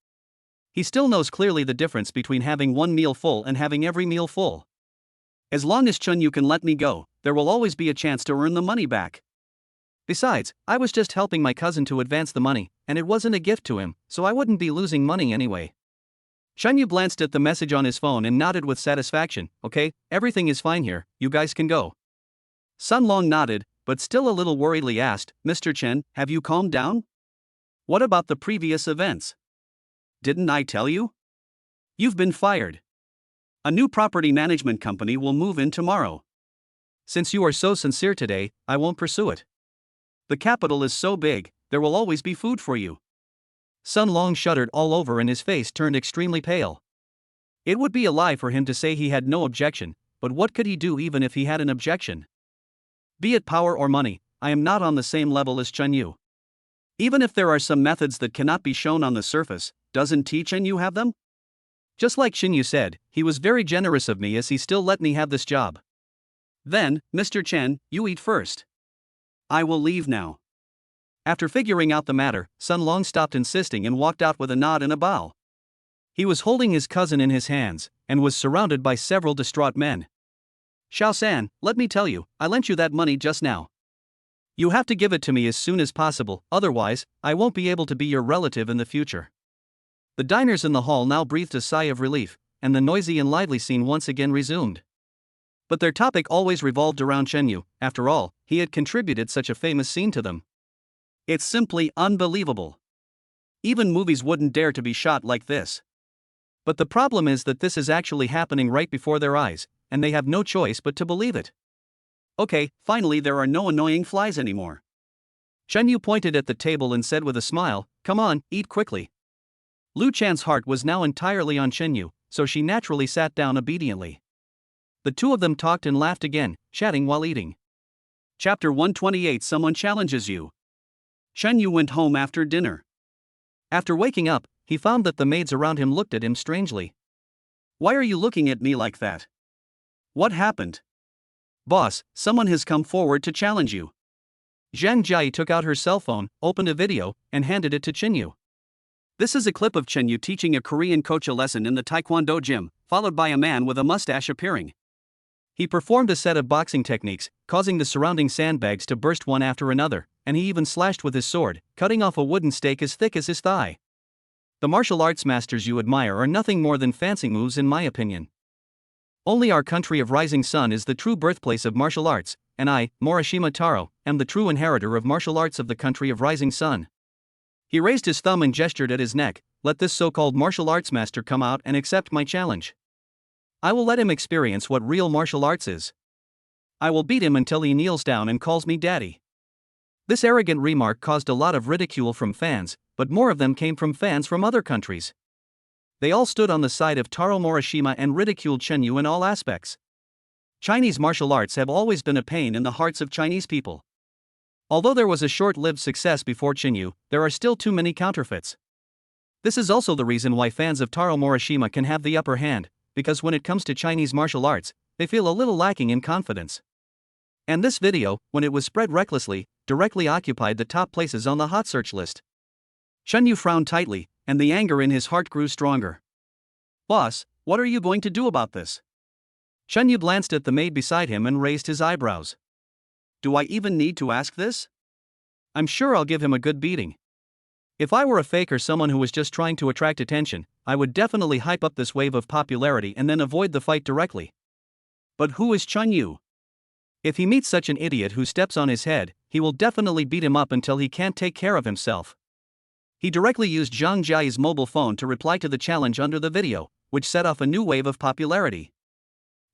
He still knows clearly the difference between having one meal full and having every meal full. As long as Chen Yu can let me go, there will always be a chance to earn the money back. Besides, I was just helping my cousin to advance the money, and it wasn't a gift to him, so I wouldn't be losing money anyway. Chen Yu glanced at the message on his phone and nodded with satisfaction. Okay, everything is fine here, you guys can go. Sun Long nodded, but still a little worriedly asked, Mr. Chen, have you calmed down? What about the previous events? Didn't I tell you? You've been fired. A new property management company will move in tomorrow. Since you are so sincere today, I won't pursue it. The capital is so big, there will always be food for you. Sun Long shuddered all over and his face turned extremely pale. It would be a lie for him to say he had no objection, but what could he do even if he had an objection? Be it power or money, I am not on the same level as Chen Yu. Even if there are some methods that cannot be shown on the surface, doesn't Chen Yu have them? Just like Xin Yu said, he was very generous of me as he still let me have this job. Then, Mr. Chen, you eat first. I will leave now. After figuring out the matter, Sun Long stopped insisting and walked out with a nod and a bow. He was holding his cousin in his hands, and was surrounded by several distraught men. Xiao San, let me tell you, I lent you that money just now. You have to give it to me as soon as possible, otherwise, I won't be able to be your relative in the future. The diners in the hall now breathed a sigh of relief, and the noisy and lively scene once again resumed. But their topic always revolved around Chen Yu. After all, he had contributed such a famous scene to them. It's simply unbelievable. Even movies wouldn't dare to be shot like this. But the problem is that this is actually happening right before their eyes, and they have no choice but to believe it. Okay, finally there are no annoying flies anymore. Chen Yu pointed at the table and said with a smile, come on, eat quickly. Lu Chan's heart was now entirely on Chen Yu, so she naturally sat down obediently. The two of them talked and laughed again, chatting while eating. Chapter 128 Someone Challenges You. Chen Yu went home after dinner. After waking up, he found that the maids around him looked at him strangely. Why are you looking at me like that? What happened? Boss, someone has come forward to challenge you. Zhang Jia took out her cell phone, opened a video, and handed it to Chen Yu. This is a clip of Chen Yu teaching a Korean coach a lesson in the Taekwondo gym, followed by a man with a mustache appearing. He performed a set of boxing techniques, causing the surrounding sandbags to burst one after another, and he even slashed with his sword, cutting off a wooden stake as thick as his thigh. The martial arts masters you admire are nothing more than fancy moves in my opinion. Only our country of rising sun is the true birthplace of martial arts, and I, Morishima Taro, am the true inheritor of martial arts of the country of rising sun. He raised his thumb and gestured at his neck, let this so-called martial arts master come out and accept my challenge. I will let him experience what real martial arts is. I will beat him until he kneels down and calls me daddy. This arrogant remark caused a lot of ridicule from fans, but more of them came from fans from other countries. They all stood on the side of Taro Morishima and ridiculed Chen Yu in all aspects. Chinese martial arts have always been a pain in the hearts of Chinese people. Although there was a short-lived success before Chen Yu, there are still too many counterfeits. This is also the reason why fans of Taro Morishima can have the upper hand, because when it comes to Chinese martial arts, they feel a little lacking in confidence. And this video, when it was spread recklessly, directly occupied the top places on the hot search list. Chen Yu frowned tightly, and the anger in his heart grew stronger. Boss, what are you going to do about this? Chen Yu glanced at the maid beside him and raised his eyebrows. Do I even need to ask this? I'm sure I'll give him a good beating. If I were a fake or someone who was just trying to attract attention, I would definitely hype up this wave of popularity and then avoid the fight directly. But who is Chen Yu? If he meets such an idiot who steps on his head, he will definitely beat him up until he can't take care of himself. He directly used Zhang Jia's mobile phone to reply to the challenge under the video, which set off a new wave of popularity.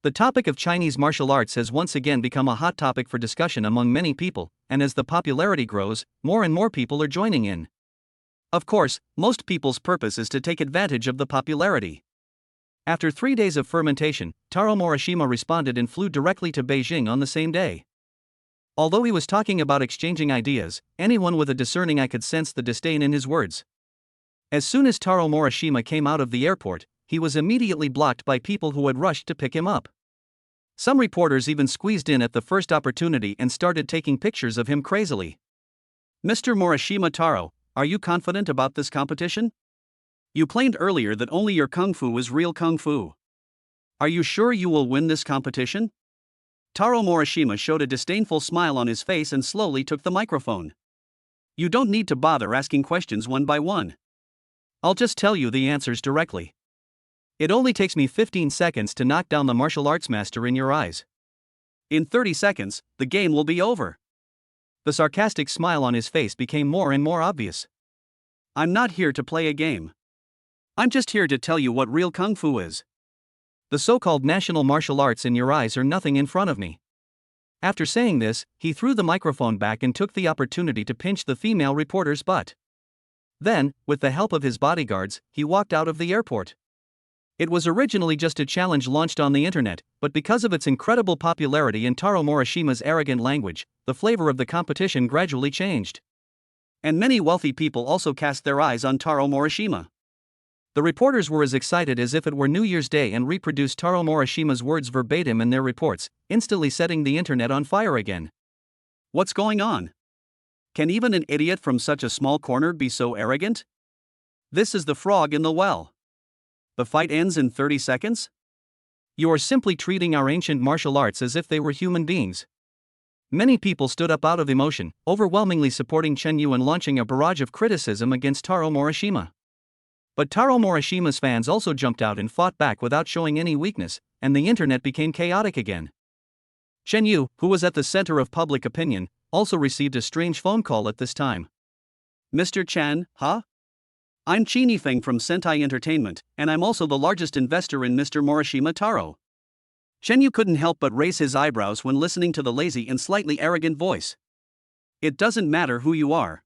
The topic of Chinese martial arts has once again become a hot topic for discussion among many people, and as the popularity grows, more and more people are joining in. Of course, most people's purpose is to take advantage of the popularity. After 3 days of fermentation, Taro Morishima responded and flew directly to Beijing on the same day. Although he was talking about exchanging ideas, anyone with a discerning eye could sense the disdain in his words. As soon as Taro Morishima came out of the airport, he was immediately blocked by people who had rushed to pick him up. Some reporters even squeezed in at the first opportunity and started taking pictures of him crazily. Mr. Morishima Taro, are you confident about this competition? You claimed earlier that only your kung fu is real kung fu. Are you sure you will win this competition? Taro Morishima showed a disdainful smile on his face and slowly took the microphone. You don't need to bother asking questions one by one. I'll just tell you the answers directly. It only takes me 15 seconds to knock down the martial arts master in your eyes. In 30 seconds, the game will be over. The sarcastic smile on his face became more and more obvious. I'm not here to play a game. I'm just here to tell you what real kung fu is. The so-called national martial arts in your eyes are nothing in front of me. After saying this, he threw the microphone back and took the opportunity to pinch the female reporter's butt. Then, with the help of his bodyguards, he walked out of the airport. It was originally just a challenge launched on the internet, but because of its incredible popularity and Taro Morishima's arrogant language, the flavor of the competition gradually changed. And many wealthy people also cast their eyes on Taro Morishima. The reporters were as excited as if it were New Year's Day and reproduced Taro Morishima's words verbatim in their reports, instantly setting the internet on fire again. What's going on? Can even an idiot from such a small corner be so arrogant? This is the frog in the well. The fight ends in 30 seconds? You are simply treating our ancient martial arts as if they were human beings. Many people stood up out of emotion, overwhelmingly supporting Chen Yu and launching a barrage of criticism against Taro Morishima. But Taro Morishima's fans also jumped out and fought back without showing any weakness, and the internet became chaotic again. Chen Yu, who was at the center of public opinion, also received a strange phone call at this time. Mr. Chen, huh? I'm Qini Feng from Sentai Entertainment, and I'm also the largest investor in Mr. Morishima Taro. Chen Yu couldn't help but raise his eyebrows when listening to the lazy and slightly arrogant voice. It doesn't matter who you are.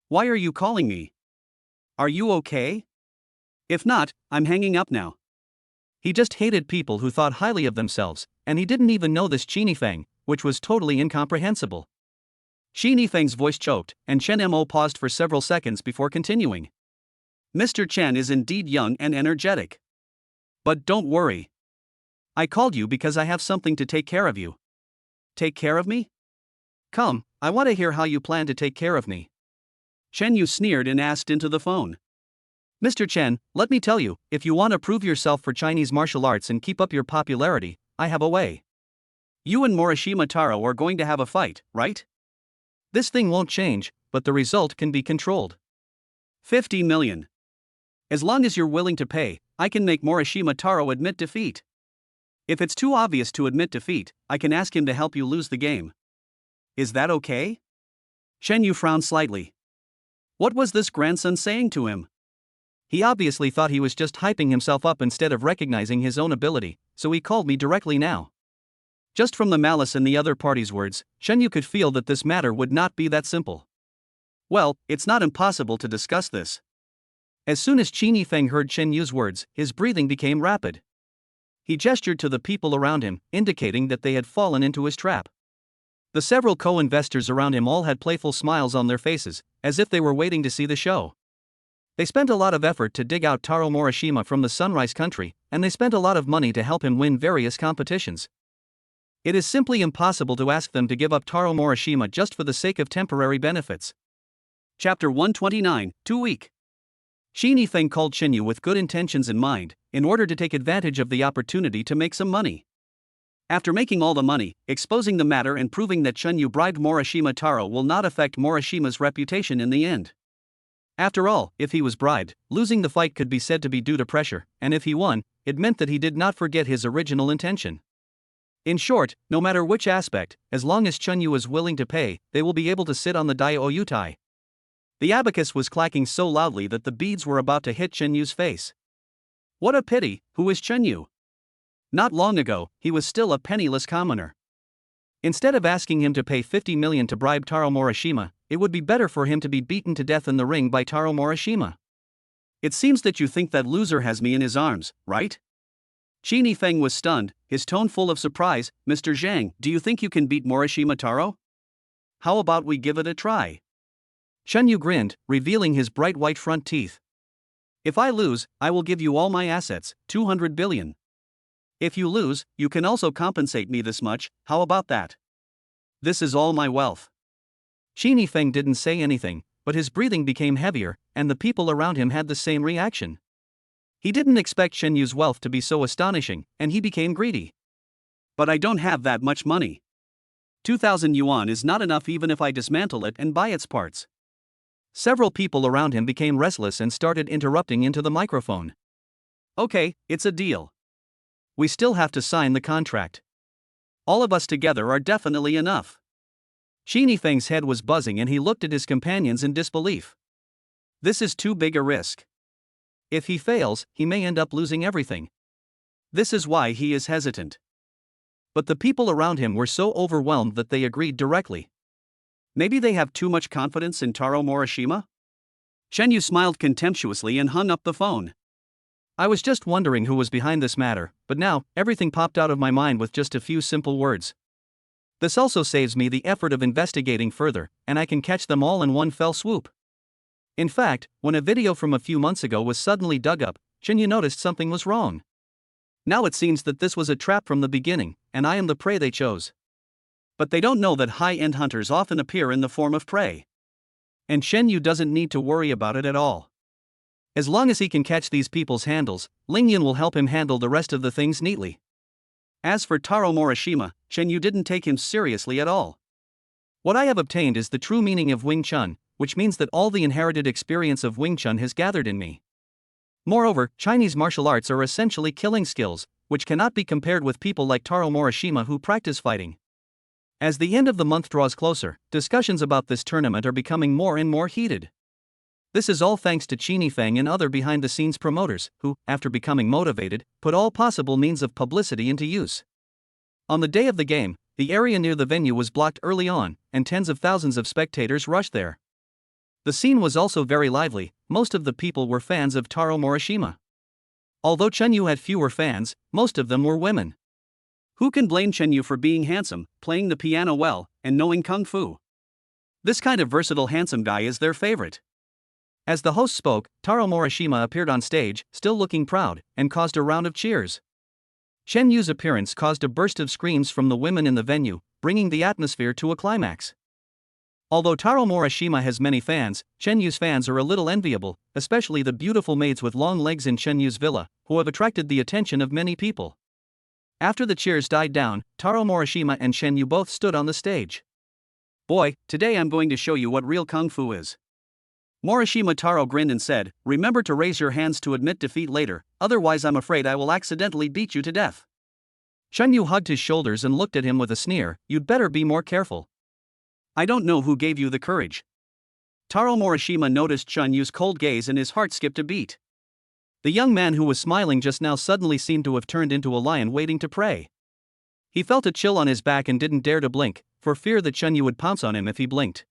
Why are you calling me? Are you okay? If not, I'm hanging up now. He just hated people who thought highly of themselves, and he didn't even know this Qini Feng, which was totally incomprehensible. Qini Feng's voice choked, and Chen Mo paused for several seconds before continuing. Mr. Chen is indeed young and energetic. But don't worry. I called you because I have something to take care of you. Take care of me? Come, I want to hear how you plan to take care of me. Chen Yu sneered and asked into the phone. Mr. Chen, let me tell you, if you want to prove yourself for Chinese martial arts and keep up your popularity, I have a way. You and Morishima Taro are going to have a fight, right? This thing won't change, but the result can be controlled. 50 million. As long as you're willing to pay, I can make Morishima Taro admit defeat. If it's too obvious to admit defeat, I can ask him to help you lose the game. Is that okay? Chen Yu frowned slightly. What was this grandson saying to him? He obviously thought he was just hyping himself up instead of recognizing his own ability, so he called me directly now. Just from the malice in the other party's words, Chen Yu could feel that this matter would not be that simple. Well, it's not impossible to discuss this. As soon as Qini Feng heard Chen Yu's words, his breathing became rapid. He gestured to the people around him, indicating that they had fallen into his trap. The several co-investors around him all had playful smiles on their faces, as if they were waiting to see the show. They spent a lot of effort to dig out Taro Morishima from the Sunrise Country, and they spent a lot of money to help him win various competitions. It is simply impossible to ask them to give up Taro Morishima just for the sake of temporary benefits. Chapter 129, Too Weak. Qini Feng called Chen Yu with good intentions in mind, in order to take advantage of the opportunity to make some money. After making all the money, exposing the matter and proving that Chen Yu bribed Morishima Taro will not affect Morishima's reputation in the end. After all, if he was bribed, losing the fight could be said to be due to pressure, and if he won, it meant that he did not forget his original intention. In short, no matter which aspect, as long as Chen Yu is willing to pay, they will be able to sit on the Daioyutai. The abacus was clacking so loudly that the beads were about to hit Chen Yu's face. What a pity, who is Chen Yu? Not long ago, he was still a penniless commoner. Instead of asking him to pay 50 million to bribe Taro Morishima, it would be better for him to be beaten to death in the ring by Taro Morishima. It seems that you think that loser has me in his arms, right? Qin Yifeng was stunned, his tone full of surprise. Mr. Zhang, do you think you can beat Morishima Taro? How about we give it a try? Chen Yu grinned, revealing his bright white front teeth. If I lose, I will give you all my assets, 200 billion. If you lose, you can also compensate me this much, how about that? This is all my wealth. Qin Yifeng didn't say anything, but his breathing became heavier, and the people around him had the same reaction. He didn't expect Chen Yu's wealth to be so astonishing, and he became greedy. But I don't have that much money. 2,000 yuan is not enough even if I dismantle it and buy its parts. Several people around him became restless and started interrupting into the microphone. Okay, it's a deal. We still have to sign the contract. All of us together are definitely enough. Qin Yifeng's head was buzzing and he looked at his companions in disbelief. This is too big a risk. If he fails, he may end up losing everything. This is why he is hesitant. But the people around him were so overwhelmed that they agreed directly. Maybe they have too much confidence in Taro Morishima? Chen Yu smiled contemptuously and hung up the phone. I was just wondering who was behind this matter, but now, everything popped out of my mind with just a few simple words. This also saves me the effort of investigating further, and I can catch them all in one fell swoop. In fact, when a video from a few months ago was suddenly dug up, Chen Yu noticed something was wrong. Now it seems that this was a trap from the beginning, and I am the prey they chose. But they don't know that high-end hunters often appear in the form of prey. And Chen Yu doesn't need to worry about it at all. As long as he can catch these people's handles, Ling Yun will help him handle the rest of the things neatly. As for Taro Morishima, Chen Yu didn't take him seriously at all. What I have obtained is the true meaning of Wing Chun, which means that all the inherited experience of Wing Chun has gathered in me. Moreover, Chinese martial arts are essentially killing skills, which cannot be compared with people like Taro Morishima who practice fighting. As the end of the month draws closer, discussions about this tournament are becoming more and more heated. This is all thanks to Qin Yifeng and other behind-the-scenes promoters, who, after becoming motivated, put all possible means of publicity into use. On the day of the game, the area near the venue was blocked early on, and tens of thousands of spectators rushed there. The scene was also very lively. Most of the people were fans of Taro Morishima. Although Chen Yu had fewer fans, most of them were women. Who can blame Chen Yu for being handsome, playing the piano well, and knowing kung fu? This kind of versatile handsome guy is their favorite. As the host spoke, Taro Morishima appeared on stage, still looking proud, and caused a round of cheers. Chen Yu's appearance caused a burst of screams from the women in the venue, bringing the atmosphere to a climax. Although Taro Morishima has many fans, Chen Yu's fans are a little enviable, especially the beautiful maids with long legs in Chen Yu's villa, who have attracted the attention of many people. After the cheers died down, Taro Morishima and Chen Yu both stood on the stage. Boy, today I'm going to show you what real kung fu is. Morishima Taro grinned and said, remember to raise your hands to admit defeat later, otherwise I'm afraid I will accidentally beat you to death. Chen Yu hugged his shoulders and looked at him with a sneer, you'd better be more careful. I don't know who gave you the courage. Taro Morishima noticed Chen Yu's cold gaze and his heart skipped a beat. The young man who was smiling just now suddenly seemed to have turned into a lion waiting to prey. He felt a chill on his back and didn't dare to blink, for fear that Chen Yu would pounce on him if he blinked.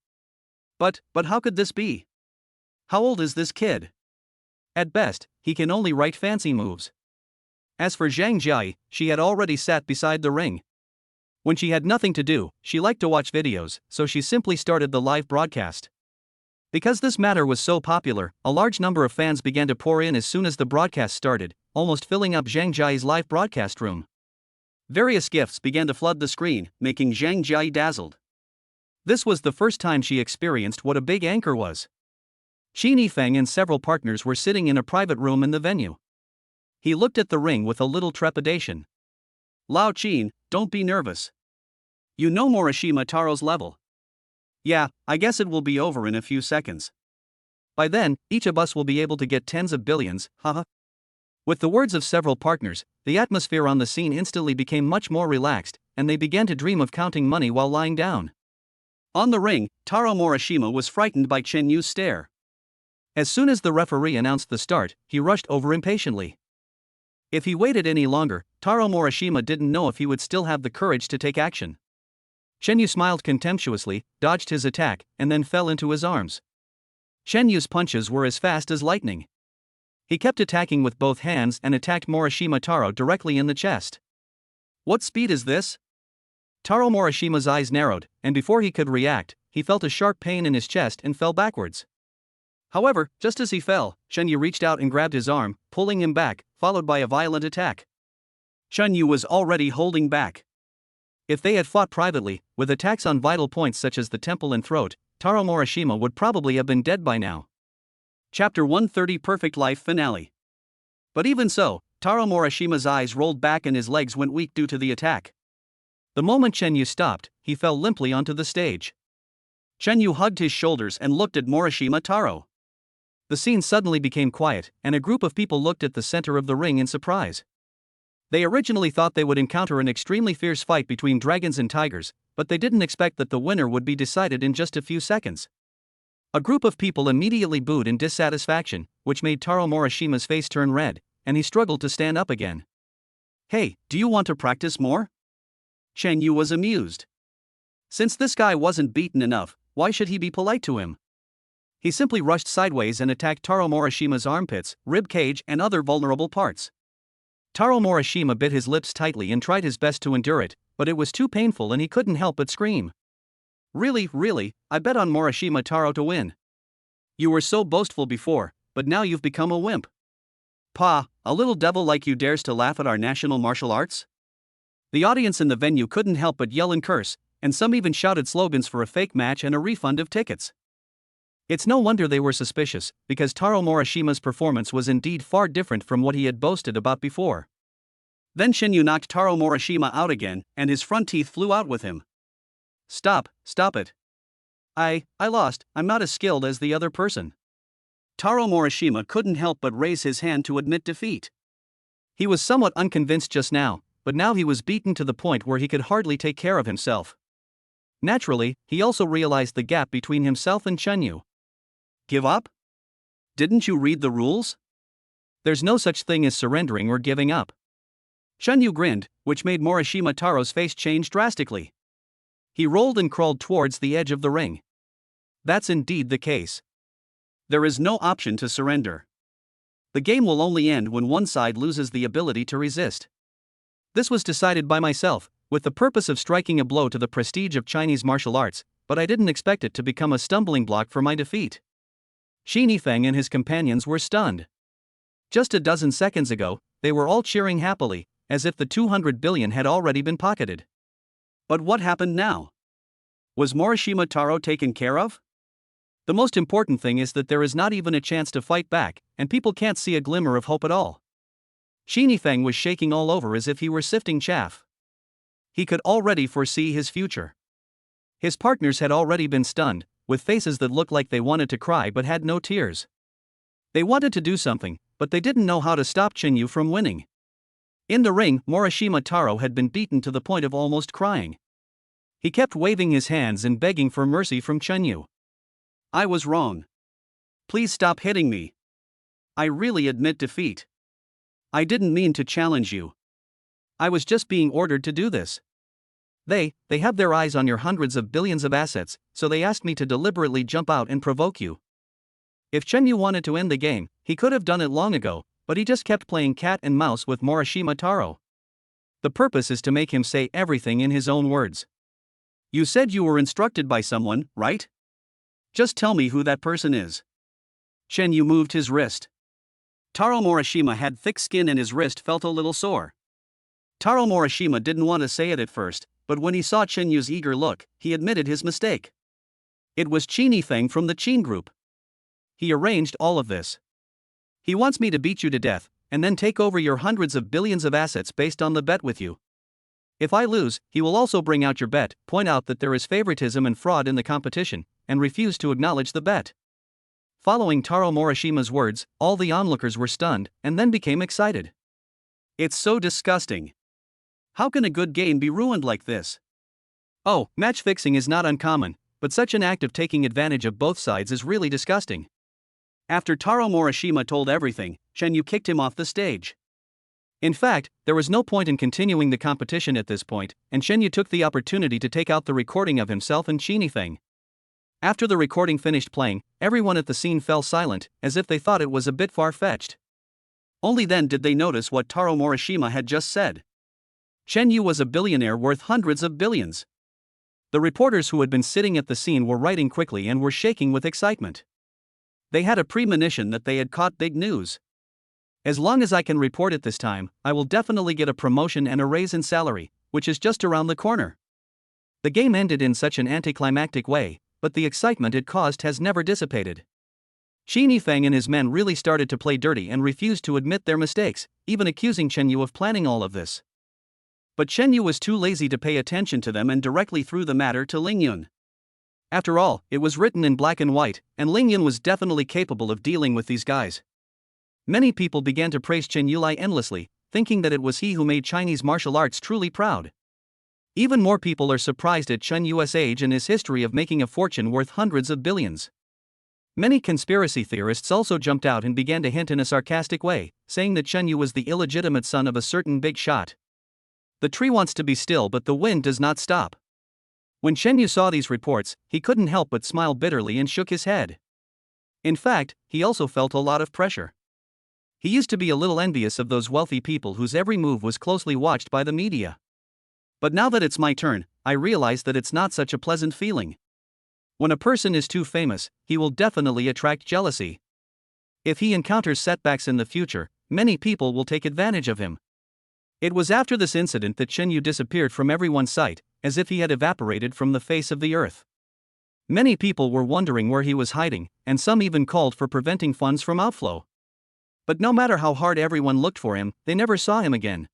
But how could this be? How old is this kid? At best, he can only write fancy moves. As for Zhang Jiai, she had already sat beside the ring. When she had nothing to do, she liked to watch videos, so she simply started the live broadcast. Because this matter was so popular, a large number of fans began to pour in as soon as the broadcast started, almost filling up Zhang Jiai's live broadcast room. Various gifts began to flood the screen, making Zhang Jiai dazzled. This was the first time she experienced what a big anchor was. Qin Yifeng and several partners were sitting in a private room in the venue. He looked at the ring with a little trepidation. Lao Qin, don't be nervous. You know Morishima Taro's level. Yeah, I guess it will be over in a few seconds. By then, each of us will be able to get tens of billions, haha. With the words of several partners, the atmosphere on the scene instantly became much more relaxed, and they began to dream of counting money while lying down. On the ring, Taro Morishima was frightened by Chen Yu's stare. As soon as the referee announced the start, he rushed over impatiently. If he waited any longer, Taro Morishima didn't know if he would still have the courage to take action. Chen Yu smiled contemptuously, dodged his attack, and then fell into his arms. Chen Yu's punches were as fast as lightning. He kept attacking with both hands and attacked Morishima Taro directly in the chest. What speed is this? Taro Morishima's eyes narrowed, and before he could react, he felt a sharp pain in his chest and fell backwards. However, just as he fell, Chen Yu reached out and grabbed his arm, pulling him back, followed by a violent attack. Chen Yu was already holding back. If they had fought privately, with attacks on vital points such as the temple and throat, Taro Morishima would probably have been dead by now. Chapter 130 Perfect Life Finale. But even so, Taro Morishima's eyes rolled back and his legs went weak due to the attack. The moment Chen Yu stopped, he fell limply onto the stage. Chen Yu hugged his shoulders and looked at Morishima Taro. The scene suddenly became quiet, and a group of people looked at the center of the ring in surprise. They originally thought they would encounter an extremely fierce fight between dragons and tigers, but they didn't expect that the winner would be decided in just a few seconds. A group of people immediately booed in dissatisfaction, which made Taro Morishima's face turn red, and he struggled to stand up again. Hey, do you want to practice more? Chen Yu was amused. Since this guy wasn't beaten enough, why should he be polite to him? He simply rushed sideways and attacked Taro Morishima's armpits, rib cage, and other vulnerable parts. Taro Morishima bit his lips tightly and tried his best to endure it, but it was too painful and he couldn't help but scream. Really, I bet on Morishima Taro to win. You were so boastful before, but now you've become a wimp. Pa, a little devil like you dares to laugh at our national martial arts? The audience in the venue couldn't help but yell and curse, and some even shouted slogans for a fake match and a refund of tickets. It's no wonder they were suspicious, because Taro Morishima's performance was indeed far different from what he had boasted about before. Then Chen Yu knocked Taro Morishima out again, and his front teeth flew out with him. Stop it. I lost, I'm not as skilled as the other person. Taro Morishima couldn't help but raise his hand to admit defeat. He was somewhat unconvinced just now, but now he was beaten to the point where he could hardly take care of himself. Naturally, he also realized the gap between himself and Chen Yu. Give up? Didn't you read the rules? There's no such thing as surrendering or giving up. Chen Yu grinned, which made Morishima Taro's face change drastically. He rolled and crawled towards the edge of the ring. That's indeed the case. There is no option to surrender. The game will only end when one side loses the ability to resist. This was decided by myself, with the purpose of striking a blow to the prestige of Chinese martial arts, but I didn't expect it to become a stumbling block for my defeat. Xi Nifeng and his companions were stunned. Just a dozen seconds ago, they were all cheering happily, as if the 200 billion had already been pocketed. But what happened now? Was Morishima Taro taken care of? The most important thing is that there is not even a chance to fight back, and people can't see a glimmer of hope at all. Xi Nifeng was shaking all over as if he were sifting chaff. He could already foresee his future. His partners had already been stunned, with faces that looked like they wanted to cry but had no tears. They wanted to do something, but they didn't know how to stop Chen Yu from winning. In the ring, Morishima Taro had been beaten to the point of almost crying. He kept waving his hands and begging for mercy from Chen Yu. I was wrong. Please stop hitting me. I really admit defeat. I didn't mean to challenge you. I was just being ordered to do this. They have their eyes on your hundreds of billions of assets, so they asked me to deliberately jump out and provoke you. If Chen Yu wanted to end the game, he could have done it long ago, but he just kept playing cat and mouse with Morishima Taro. The purpose is to make him say everything in his own words. You said you were instructed by someone, right? Just tell me who that person is. Chen Yu moved his wrist. Taro Morishima had thick skin and his wrist felt a little sore. Taro Morishima didn't want to say it at first, but when he saw Chen Yu's eager look, he admitted his mistake. It was Xi Nifeng from the Qin group. He arranged all of this. He wants me to beat you to death, and then take over your hundreds of billions of assets based on the bet with you. If I lose, he will also bring out your bet, point out that there is favoritism and fraud in the competition, and refuse to acknowledge the bet. Following Taro Morishima's words, all the onlookers were stunned, and then became excited. It's so disgusting. How can a good game be ruined like this? Oh, match fixing is not uncommon, but such an act of taking advantage of both sides is really disgusting. After Taro Morishima told everything, Shen Yu kicked him off the stage. In fact, there was no point in continuing the competition at this point, and Shen Yu took the opportunity to take out the recording of himself and Feng. After the recording finished playing, everyone at the scene fell silent, as if they thought it was a bit far-fetched. Only then did they notice what Taro Morishima had just said. Shen Yu was a billionaire worth hundreds of billions. The reporters who had been sitting at the scene were writing quickly and were shaking with excitement. They had a premonition that they had caught big news. As long as I can report it this time, I will definitely get a promotion and a raise in salary, which is just around the corner. The game ended in such an anticlimactic way, but the excitement it caused has never dissipated. Feng and his men really started to play dirty and refused to admit their mistakes, even accusing Shen Yu of planning all of this. But Shen Yu was too lazy to pay attention to them and directly threw the matter to Ling Yun. After all, it was written in black and white, and Ling Yun was definitely capable of dealing with these guys. Many people began to praise Chen Yulai endlessly, thinking that it was he who made Chinese martial arts truly proud. Even more people are surprised at Chen Yu's age and his history of making a fortune worth hundreds of billions. Many conspiracy theorists also jumped out and began to hint in a sarcastic way, saying that Chen Yu was the illegitimate son of a certain big shot. The tree wants to be still, but the wind does not stop. When Shen Yu saw these reports, he couldn't help but smile bitterly and shook his head. In fact, he also felt a lot of pressure. He used to be a little envious of those wealthy people whose every move was closely watched by the media. But now that it's my turn, I realize that it's not such a pleasant feeling. When a person is too famous, he will definitely attract jealousy. If he encounters setbacks in the future, many people will take advantage of him. It was after this incident that Shen Yu disappeared from everyone's sight, as if he had evaporated from the face of the earth. Many people were wondering where he was hiding, and some even called for preventing funds from outflow. But no matter how hard everyone looked for him, they never saw him again.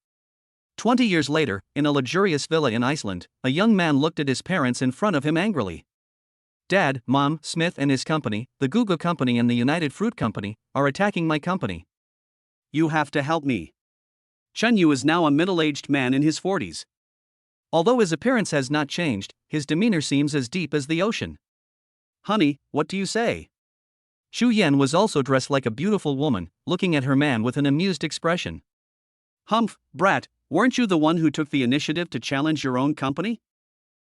20 years later, in a luxurious villa in Iceland, a young man looked at his parents in front of him angrily. "Dad, Mom, Smith and his company, the Google Company and the United Fruit Company, are attacking my company. You have to help me." Shen Yu is now a middle-aged man in his 40s. Although his appearance has not changed, his demeanor seems as deep as the ocean. "Honey, what do you say?" Xu Yan was also dressed like a beautiful woman, looking at her man with an amused expression. "Humph, brat, weren't you the one who took the initiative to challenge your own company?"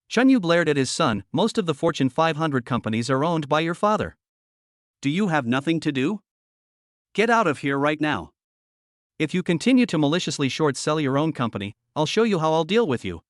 Shen Yu glared at his son. "Most of the Fortune 500 companies are owned by your father. Do you have nothing to do? Get out of here right now. If you continue to maliciously short sell your own company, I'll show you how I'll deal with you."